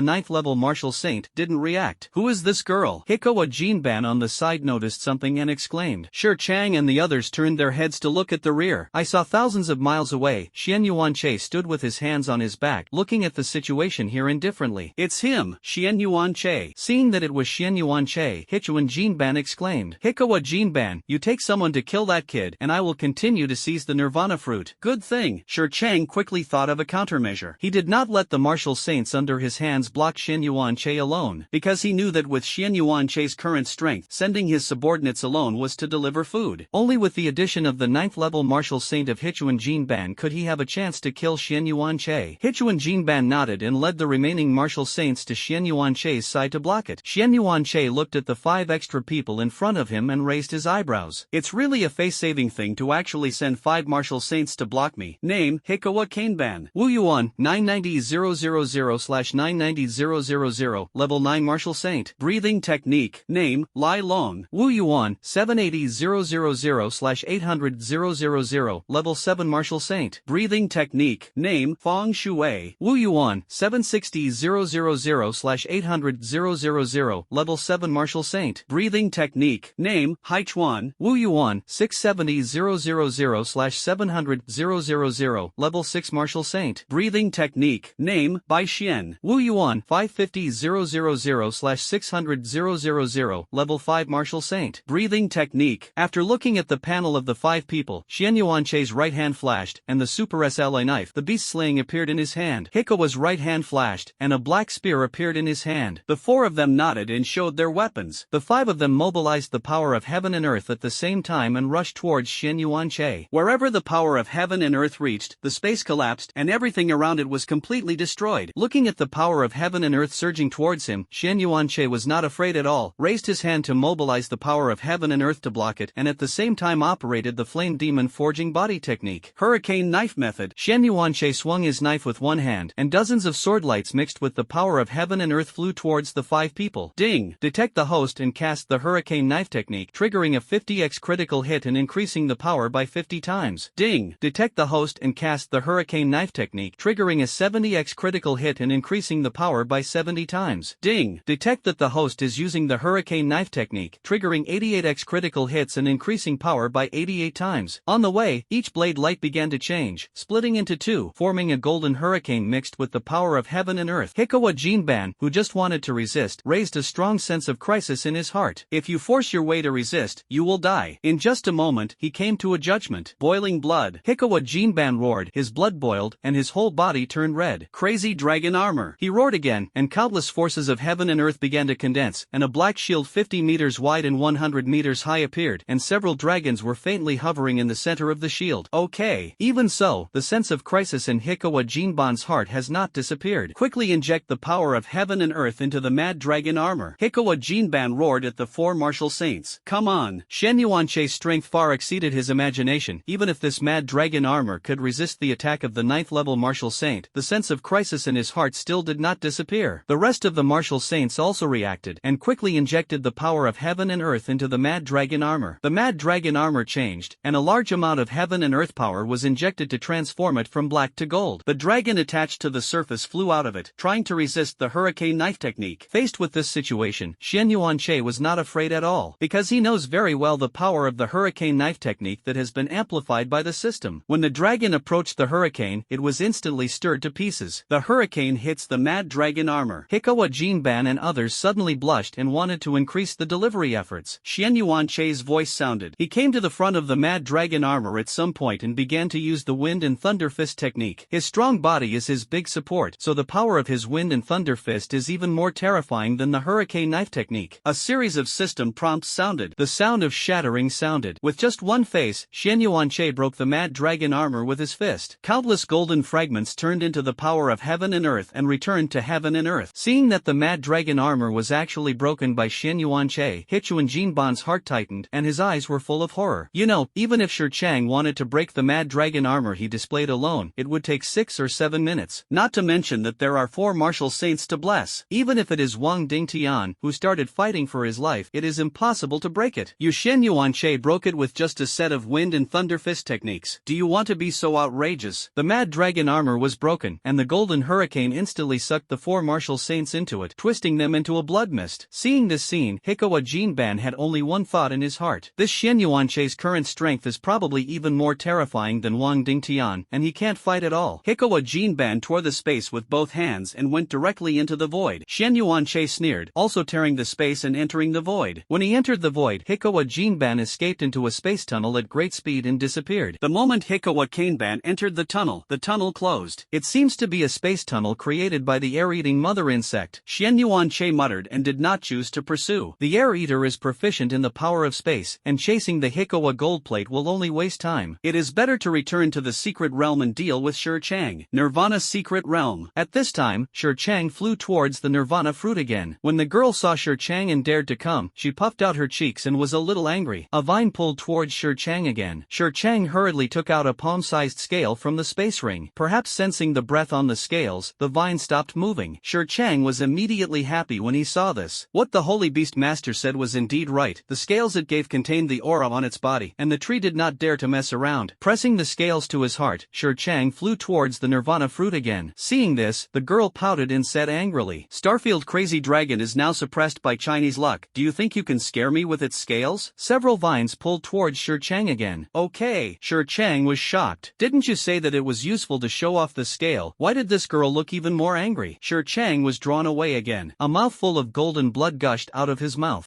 9th level martial saint, didn't react. Who is this girl? Hikoa Jinban on the side noticed something and exclaimed. Shi Chang and the others turned their heads to look at the rear. I saw thousands of miles away. Xian Yuanche stood with his hands on his back, looking at the situation here indifferently. It's him, Xian Yuanche. Seeing that it was Xian Yuanche, Hichuan Jinban exclaimed. Hikawa Jinban, you take someone to kill that kid and I will continue to seize the Nirvana fruit. Good thing. Shi Chang quickly thought of a countermeasure. He did not let the martial saints under his hands block Xian Yuanche alone, because he knew that with Xian Yuanche's current strength, sending his subordinates alone was to deliver food. Only with the addition of the 9th level martial saint of Hichuan Jinban could he have a chance to kill Xian Yuanche. Hichuan Jinban nodded and led the remaining martial saints to Xian Yuanche's side to block it. Xian Yuanche looked at the 5 extra people in front of him and raised his eyebrows. It's really a face-saving thing to actually send 5 martial saints to block me. Name, Hikawa Kanban. Wu Yuan, 990,000/990,000, level 9 martial saint. Breathing technique. Name, Lai Long. Wu Yuan, 780,000/800,000, level 7 martial saint. Breathing technique. Name, Fong Shui. Wu Yuan, 760,000/800,000, level 7 martial saint. Breathing technique. Name, Haichuan. Wu Yuan, 670,000/700,000, level 6 martial saint. Breathing technique. Name, Bai Xian. Wu Yuan, 550,000/600,000, level 5 martial saint. Breathing technique. After looking at the panel of the 5 people, Xian Yuanche's right hand flashed, and the Super SLA knife, the beast slaying, appeared in his hand. Hikawa's right hand flashed, and a black spear appeared in his hand. The 4 of them nodded and showed their weapons. The 5 of them mobilized the power of heaven and earth at the same time and rushed towards Xian Yuanche. Wherever the power of heaven and earth reached, the space collapsed, and everything around it was completely destroyed. Looking at the power of heaven and earth surging towards him, Xian Yuanche was not afraid at all, raised his hand to mobilize the power of heaven and earth to block it, and at the same time operated the flame demon forging body technique. Hurricane knife method. Xian Yuanche swung his knife with one hand, and dozens of sword lights mixed with the power of heaven and earth flew towards the 5 people. Ding! Detect the host and cast the hurricane knife technique, triggering a 50x critical hit and increasing the power by 50 times. Ding! Detect the host and cast the hurricane knife technique, triggering a 70x critical hit and increasing the power by 70 times. Ding! Detect that the host is using the hurricane knife technique, triggering 88x critical hits and increasing power by 88 times. On the way, each blade light began to change, splitting into 2, forming a golden hurricane mixed with the power of heaven and earth. Hikawa Jinban, who just wanted to resist, raised a strong sense of crisis in his heart. If you force your way to resist, you will die. In just a moment, he came to a judgment. Boiling blood. Hikawa Jinban roared, his blood boiled, and his whole body turned red. Crazy dragon armor. He roared again, and countless forces of heaven and earth began to condense, and a black shield 50 meters wide and 100 meters high appeared, and several dragons were faintly hovering in the center of the shield. Okay. Even so, the sense of crisis in Hikawa Jinban's heart has not disappeared. Quickly inject the power of heaven and earth into the mad dragon armor. Hikawa Jinban roared at the 4 martial saints. Come on. Xian Yuanche's strength far exceeded his imagination. Even if this mad dragon armor could resist the attack of the 9th level martial saint, the sense of crisis in his heart still did not disappear. The rest of the martial saints also reacted, and quickly injected the power of heaven and earth into the mad dragon armor. The mad dragon armor changed, and a large amount of heaven and earth power was injected to transform it from black to gold. The dragon attached to the surface flew out of it, trying to resist the hurricane knife technique. Faced with this situation, Xian Yuanche was not afraid at all, because he knows very well the power of the hurricane knife technique that has been amplified by the system. When the dragon approached the hurricane, it was instantly stirred to pieces. The hurricane hits the mad dragon armor. Hikawa Jinban and others suddenly blushed and wanted to increase the delivery efforts. Xian Yuanche's voice sounded. He came to the front of the mad dragon armor at some point and began to use the wind and thunder fist technique. His strong body is his big support, so the power of his wind and thunder fist is even more terrifying than the hurricane knife technique. A series of system prompts sounded. The sound of shattering sounded. With just one face, Xian Yuanche broke the mad dragon armor with his fist. Countless golden fragments turned into the power of heaven and earth and returned to heaven and earth. Seeing that the mad dragon armor was actually broken by Xian Yuanche, Hichuan Jinban's heart tightened, and his eyes were full of horror. You know, even if Shi Chang wanted to break the mad dragon armor he displayed alone, it would take 6 or 7 minutes. Not to mention that there are 4 martial saints to bless. Even if it is Wang Dingtian who started fighting for his life, it is impossible to break it. Xian Yuanche broke it with just a set of wind and thunder fist techniques. Do you want to be so outrageous? The mad dragon armor was broken, and the golden hurricane instantly sucked the 4 martial saints into it, twisting them into a blood mist. Seeing this scene, Hikawa Jinban had only one thought in his heart. This Xian Yuanche's current strength is probably even more terrifying than Wang Dingtian, and he can't fight at all. Hikawa Jinban tore the space with both hands and went directly into the void. Xian Yuanche sneered, also tearing the space and entering the void. When he entered the void, Hikawa Jinban escaped into a space tunnel at great speed and disappeared. The moment Hikawa Kaneban entered the tunnel closed. It seems to be a space tunnel created by the air-eating mother insect, Xian Yuan-che muttered and did not choose to pursue. The air-eater is proficient in the power of space, and chasing the Hikawa gold plate will only waste time. It is better to return to the secret realm and deal with Shi Chang. Nirvana Secret Realm. At this time, Shi Chang flew towards the Nirvana fruit again. When the girl saw Shi Chang and dared to come, she puffed out her cheeks and was a little angry. A vine pulled towards Shi Chang again. Shi Chang hurriedly took out a palm-sized scale from the space ring. Perhaps sensing the breath on the scales, the vine stopped moving. Shi Chang was immediately happy when he saw this. What the Holy Beast Master said was indeed right. The scales it gave contained the aura on its body, and the tree did not dare to mess around. Pressing the scales to his heart, Shi Chang flew towards the Nirvana fruit again. Seeing this, the girl pouted and said angrily, "Starfield Crazy Dragon is now suppressed by Chinese luck. Do you think you can scare me with its scales?" Several vines pulled towards Shi Chang again. Okay. Shi Chang was shocked. Didn't you say that it was useful to show off the scale? Why did this girl look even more angry? Shi Chang was drawn away again. A mouthful of golden blood gushed out of his mouth.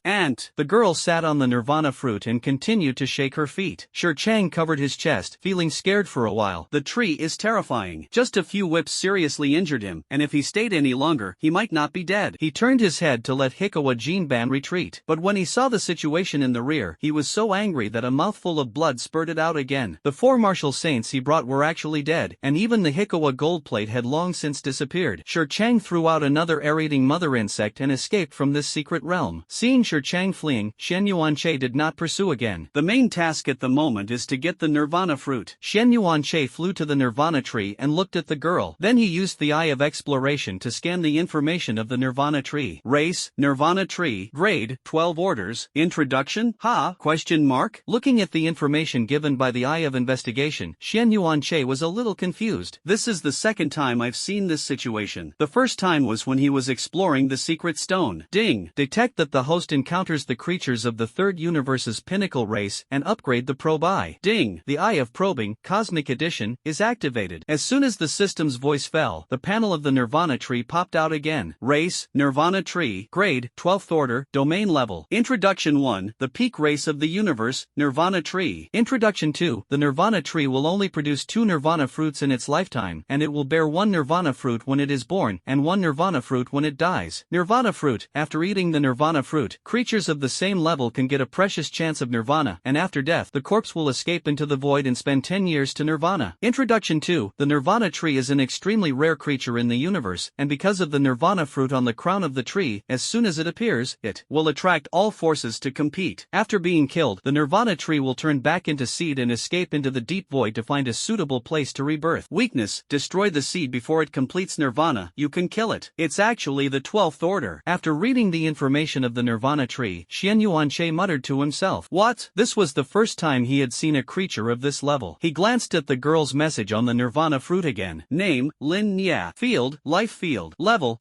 The girl sat on the Nirvana fruit and continued to shake her feet. Shi Chang covered his chest, feeling scared for a while. The tree is terrifying. Just a few whips seriously injured him, and if he stayed any longer, he might not be dead. He turned his head to let Hikawa Jinban retreat, but when he saw the situation in the rear, he was so angry that a mouthful of blood spurted out again. The 4 martial saints he brought were actually dead, and even the Hikawa gold plate had long since disappeared. Shi Chang threw out another air-eating mother insect and escaped from this secret realm. Seeing Shi Chang fleeing, Xian Yuan-che did not pursue again. The main task at the moment is to get the Nirvana fruit. Xian Yuan-che flew to the Nirvana tree and looked at the girl. Then he used the Eye of Exploration to scan the information of the Nirvana tree. Race, Nirvana tree, grade, 12 orders, introduction, question mark? Looking at the information given by the Eye of Investigation, Xian Yuan-che was a little confused. This is the second time I've seen this situation. The first time was when he was exploring the secret stone. Ding! Detect that the host encounters the creatures of the third universe's pinnacle race and upgrade the probe eye. Ding! The Eye of Probing, Cosmic Edition, is activated. As soon as the system's voice fell, the panel of the Nirvana tree popped out again. Race, Nirvana tree, grade, 12th order, domain level. Introduction 1, the peak race of the universe, Nirvana tree. Introduction 2, the Nirvana tree will only produce 2 Nirvana fruits in its lifetime, and it will bear 1 Nirvana fruit when it is born, and 1 Nirvana fruit when it dies. Nirvana fruit, after eating the Nirvana fruit, creatures of the same level can get a precious chance of Nirvana, and after death, the corpse will escape into the void and spend 10 years to Nirvana. Introduction 2, the Nirvana tree is an extremely rare creature in the universe, and because of the Nirvana fruit on the crown of the tree, as soon as it appears, it will attract all forces to compete. After being killed, the Nirvana tree will turn back into seed and escape into the deep void to find a suitable place to rebirth. Weakness, destroy the seed before it completes Nirvana. You can kill it. It's actually the 12th order. After reading the information of the Nirvana tree, Xian Yuan-che muttered to himself, "What?" This was the first time he had seen a creature of this level. He glanced at the girl's message on the Nirvana fruit again. Name, Lin Nya. Field, life field. Level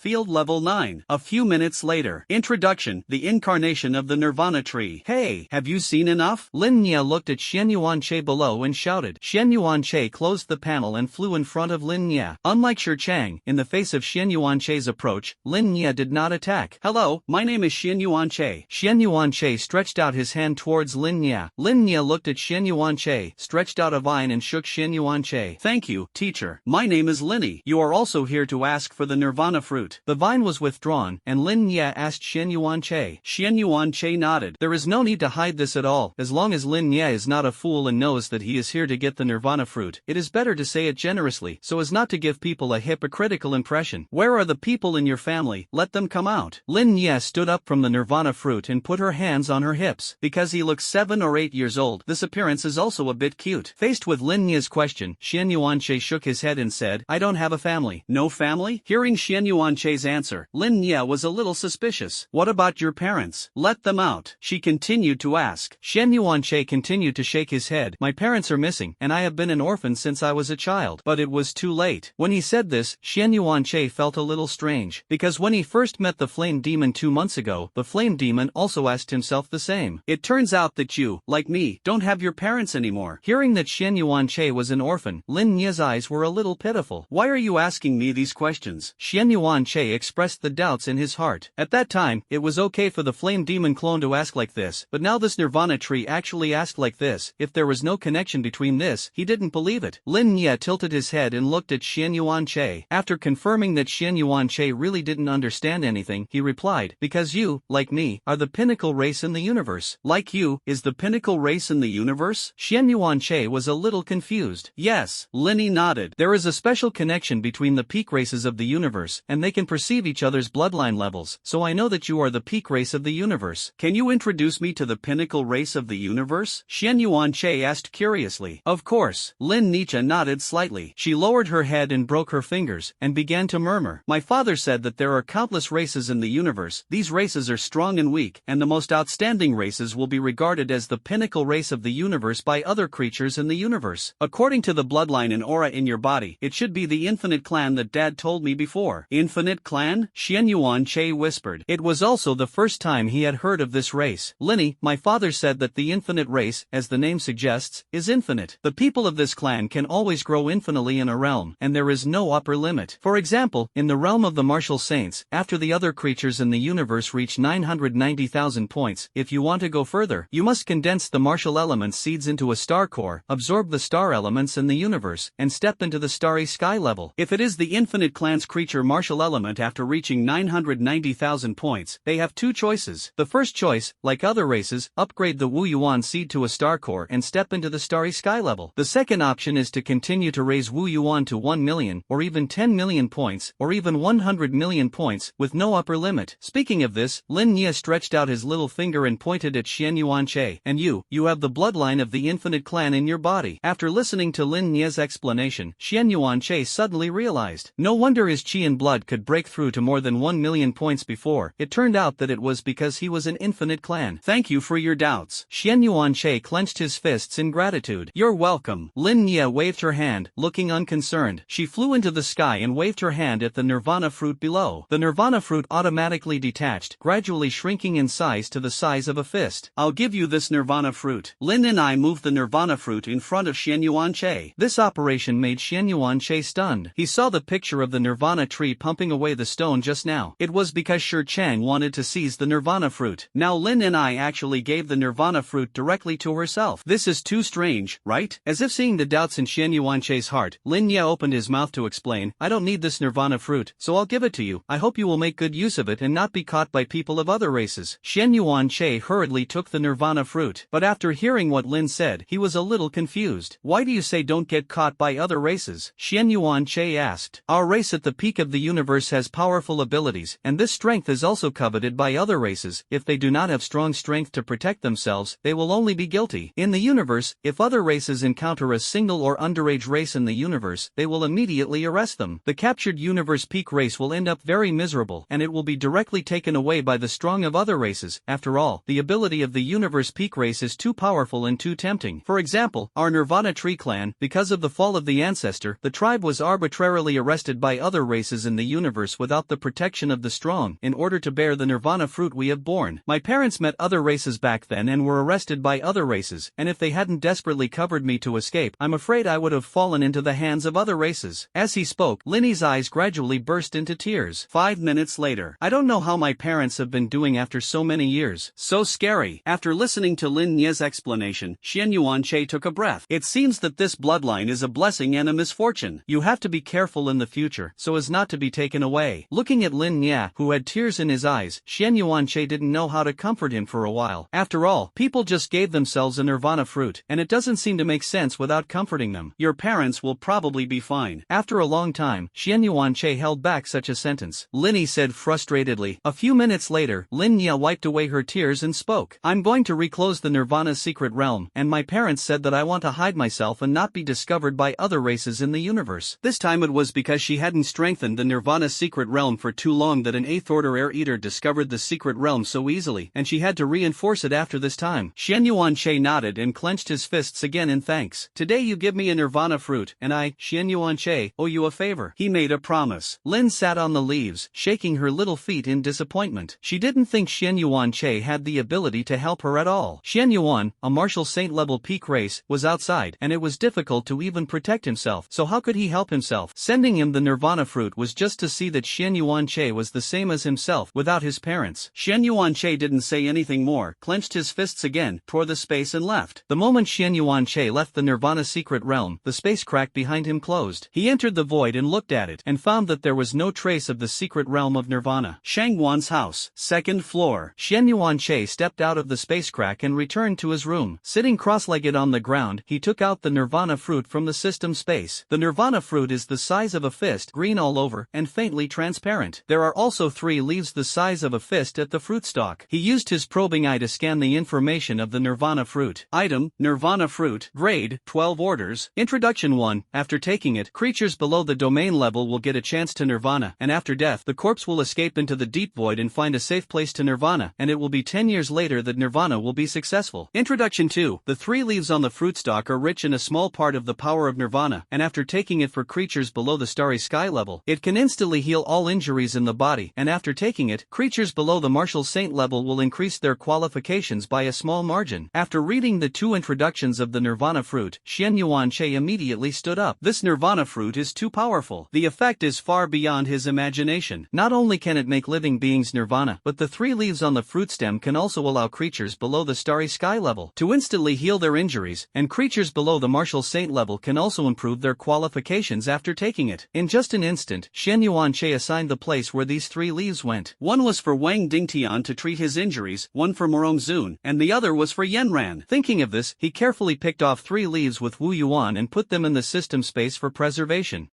9. A few minutes later. Introduction, the incarnation of the Nirvana tree. Hey, have you seen enough? Lin Nya looked at Xian Yuan-che below and shouted. Xian Yuan-che closed the panel and flew in front of Lin Nya. Unlike Shi Chang, in the face of Xian Yuan-che's approach, Lin Nya did not attack. Hello, my name is Xian Yuan-che. Xian Yuan-che stretched out his hand towards Lin Nya. Lin Nya looked at Xian Yuan-che, stretched out a vine and shook Xian Yuan-che. Thank you, teacher. My name is Linny. You are also here to ask for the Nirvana fruit. The vine was withdrawn, and Lin Nya asked Xian Yuan-che. Xian Yuan-che nodded. There is no need to hide this at all. As long as Lin Nya is not a fool and knows that he is here to get the Nirvana fruit, it is better to say it generously, so as not to give people a hypocritical impression. Where are the people in your family? Let them come out. Lin Nya stood up from the Nirvana fruit and put her hands on her hips. Because he looks 7 or 8 years old, this appearance is also a bit cute. Faced with Lin Nya's question, Xian Yuan-che shook his head and said, I don't have a family. No family? Hearing Xian Yuan-che's answer, Lin Nya was a little suspicious. What about your parents? Let them out. She continued to ask. Xian Yuan-che continued to shake his head. My parents are missing, and I have been an orphan since I was a child. But it was too late. When he said this, Xian Yuan-che felt a little strange, because when he first met the flame demon 2 months ago, the flame demon also asked himself the same. It turns out that you, like me, don't have your parents anymore. Hearing that Xian Yuan-che was an orphan, Lin Nya's eyes were a little pitiful. Why are you asking me these questions? Xian Yuan-che expressed the doubts in his heart. At At that time, it was okay for the flame demon clone to ask like this, but now this Nirvana tree actually asked like this. If there was no connection between this, he didn't believe it. Lin Nye tilted his head and looked at Xian Yuanche. After confirming that Xian Yuanche really didn't understand anything, he replied, because you, like me, are the pinnacle race in the universe. Like you, is the pinnacle race in the universe? Xian Yuanche was a little confused. Yes, Lin Nye nodded. There is a special connection between the peak races of the universe, and they can perceive each other's bloodline levels, so I know that you are the peak race of the universe. Can you introduce me to the pinnacle race of the universe? Xian Yuanche asked curiously. Of course. Lin Nye nodded slightly. She lowered her head and broke her fingers, and began to murmur. My father said that there are countless races in the universe. These races are strong and weak, and the most outstanding races will be regarded as the pinnacle race of the universe by other creatures in the universe. According to the bloodline and aura in your body, it should be the Infinite Clan that Dad told me before. Infinite Clan? Xian Yuanche whispered. It was also the first time he had heard of this race. Linny, my father said that the infinite race, as the name suggests, is infinite. The people of this clan can always grow infinitely in a realm, and there is no upper limit. For example, in the realm of the martial saints, after the other creatures in the universe reach 990,000 points, if you want to go further, you must condense the martial elements seeds into a star core, absorb the star elements in the universe, and step into the starry sky level. If it is the infinite clan's creature martial element after reaching 990,000 points, they have two choices. The first choice, like other races, upgrade the Wu Yuan seed to a star core and step into the starry sky level. The second option is to continue to raise Wu Yuan to 1 million, or even 10 million points, or even 100 million points, with no upper limit. Speaking of this, Lin Nye stretched out his little finger and pointed at Xian Yuanche. And you have the bloodline of the infinite clan in your body. After listening to Lin Nye's explanation, Xian Yuanche suddenly realized. No wonder his chi and blood could break through to more than 1 million points before. It turned out that it was because he was an infinite clan. Thank you for your doubts. Xian Yuanche clenched his fists in gratitude. You're welcome. Lin Nye waved her hand, looking unconcerned. She flew into the sky and waved her hand at the nirvana fruit below. The nirvana fruit automatically detached, gradually shrinking in size to the size of a fist. I'll give you this nirvana fruit. Lin and I moved the nirvana fruit in front of Xian Yuanche. This operation made Xian Yuanche stunned. He saw the picture of the nirvana tree pumping away the stone just now. It was because Shi Chang wanted to seize the nirvana fruit. Now Lin and I actually gave the nirvana fruit directly to herself. This is too strange, right? As if seeing the doubts in Xian Yuanche's heart, Lin Nye opened his mouth to explain, I don't need this nirvana fruit, so I'll give it to you. I hope you will make good use of it and not be caught by people of other races. Xian Yuanche hurriedly took the nirvana fruit, but after hearing what Lin said, he was a little confused. Why do you say don't get caught by other races? Xian Yuanche asked. Our race at the peak of the universe has powerful abilities, and this strength is also coveted by other races. If they do not have strong strength to protect themselves, they will only be guilty. In the universe, if other races encounter a single or underage race in the universe, they will immediately arrest them. The captured universe peak race will end up very miserable, and it will be directly taken away by the strong of other races. After all, the ability of the universe peak race is too powerful and too tempting. For example, our Nirvana Tree clan, because of the fall of the ancestor, the tribe was arbitrarily arrested by other races in the universe without the protection of the strong, in order to bear the nirvana fruit we have borne. My parents met other races back then and were arrested by other races, and if they hadn't desperately covered me to escape, I'm afraid I would have fallen into the hands of other races. As he spoke, Linny's eyes gradually burst into tears. 5 minutes later. I don't know how my parents have been doing after so many years. So scary. After listening to Lin Nye's explanation, Xian Yuanche took a breath. It seems that this bloodline is a blessing and a misfortune. You have to be careful in the future, so as not to be taken away. Looking at Lin Nye, who had tears in his eyes, Xian Yuanche didn't know how to comfort him for a while. After all, people just gave themselves a nirvana fruit, and it doesn't seem to make sense without comforting them. Your parents will probably be fine. After a long time, Xian Yuanche held back such a sentence. Linny said frustratedly. A few minutes later, Lin Nye wiped away her tears and spoke. I'm going to reclose the Nirvana's secret realm, and my parents said that I want to hide myself and not be discovered by other races in the universe. This time it was because she hadn't strengthened the Nirvana's secret realm for too long that an 8th order air eater discovered the secret realm so easily, and she had to reinforce it after this time. Xian Yuanche nodded and clenched his fists again in thanks. Today you give me a Nirvana fruit, and I, Xian Yuanche, owe you a favor. He made a promise. Lin sat on the leaves, shaking her little feet in disappointment. She didn't think Xian Yuanche had the ability to help her at all. Xian Yuan, a martial saint level peak race, was outside, and it was difficult to even protect himself, so how could he help himself? Sending him the Nirvana fruit was just to see that Xian Yuanche was the same as himself without his parents. Xian Yuanche didn't say anything more, clenched his fists again, tore the space and left. The moment Xian Yuanche left the Nirvana secret realm, the space crack behind him closed. He entered the void and looked at it, and found that there was no trace of the secret realm of Nirvana. Shangguan's house, second floor. Xian Yuanche stepped out of the space crack and returned to his room. Sitting cross-legged on the ground, he took out the Nirvana fruit from the system space. The Nirvana fruit is the size of a fist, green all over, and faintly transparent. There are also 3 leaves the size of a fist at the fruit stalk. He used his probing eye to scan the information of the Nirvana fruit. Item, Nirvana fruit. Grade, 12 orders. Introduction 1. After taking it, creatures below the domain level will get a chance to Nirvana, and after death, the corpse will escape into the deep void and find a safe place to Nirvana, and it will be 10 years later that Nirvana will be successful. Introduction 2. The 3 leaves on the fruit stalk are rich in a small part of the power of Nirvana, and after taking it for creatures below the starry sky level, it can instantly heal all injuries in the body, and after taking it, creatures below the martial saint level will increase their qualifications by a small margin. After reading the 2 introductions of the Nirvana fruit, Xian Yuanche immediately stood up. This Nirvana fruit is too powerful. The effect is far beyond his imagination. Not only can it make living beings Nirvana, but the 3 leaves on the fruit stem can also allow creatures below the starry sky level to instantly heal their injuries, and creatures below the martial saint level can also improve their qualifications after taking it. In just an instant, Xian Yuanche assigned the place where these 3 leaves went. One was for Wang Dingtian to treat his injuries, one for Morong Zun, and the other was for Yenran. Thinking of this, he carefully picked off 3 leaves with Wu Yuan and put them in the system space for preservation.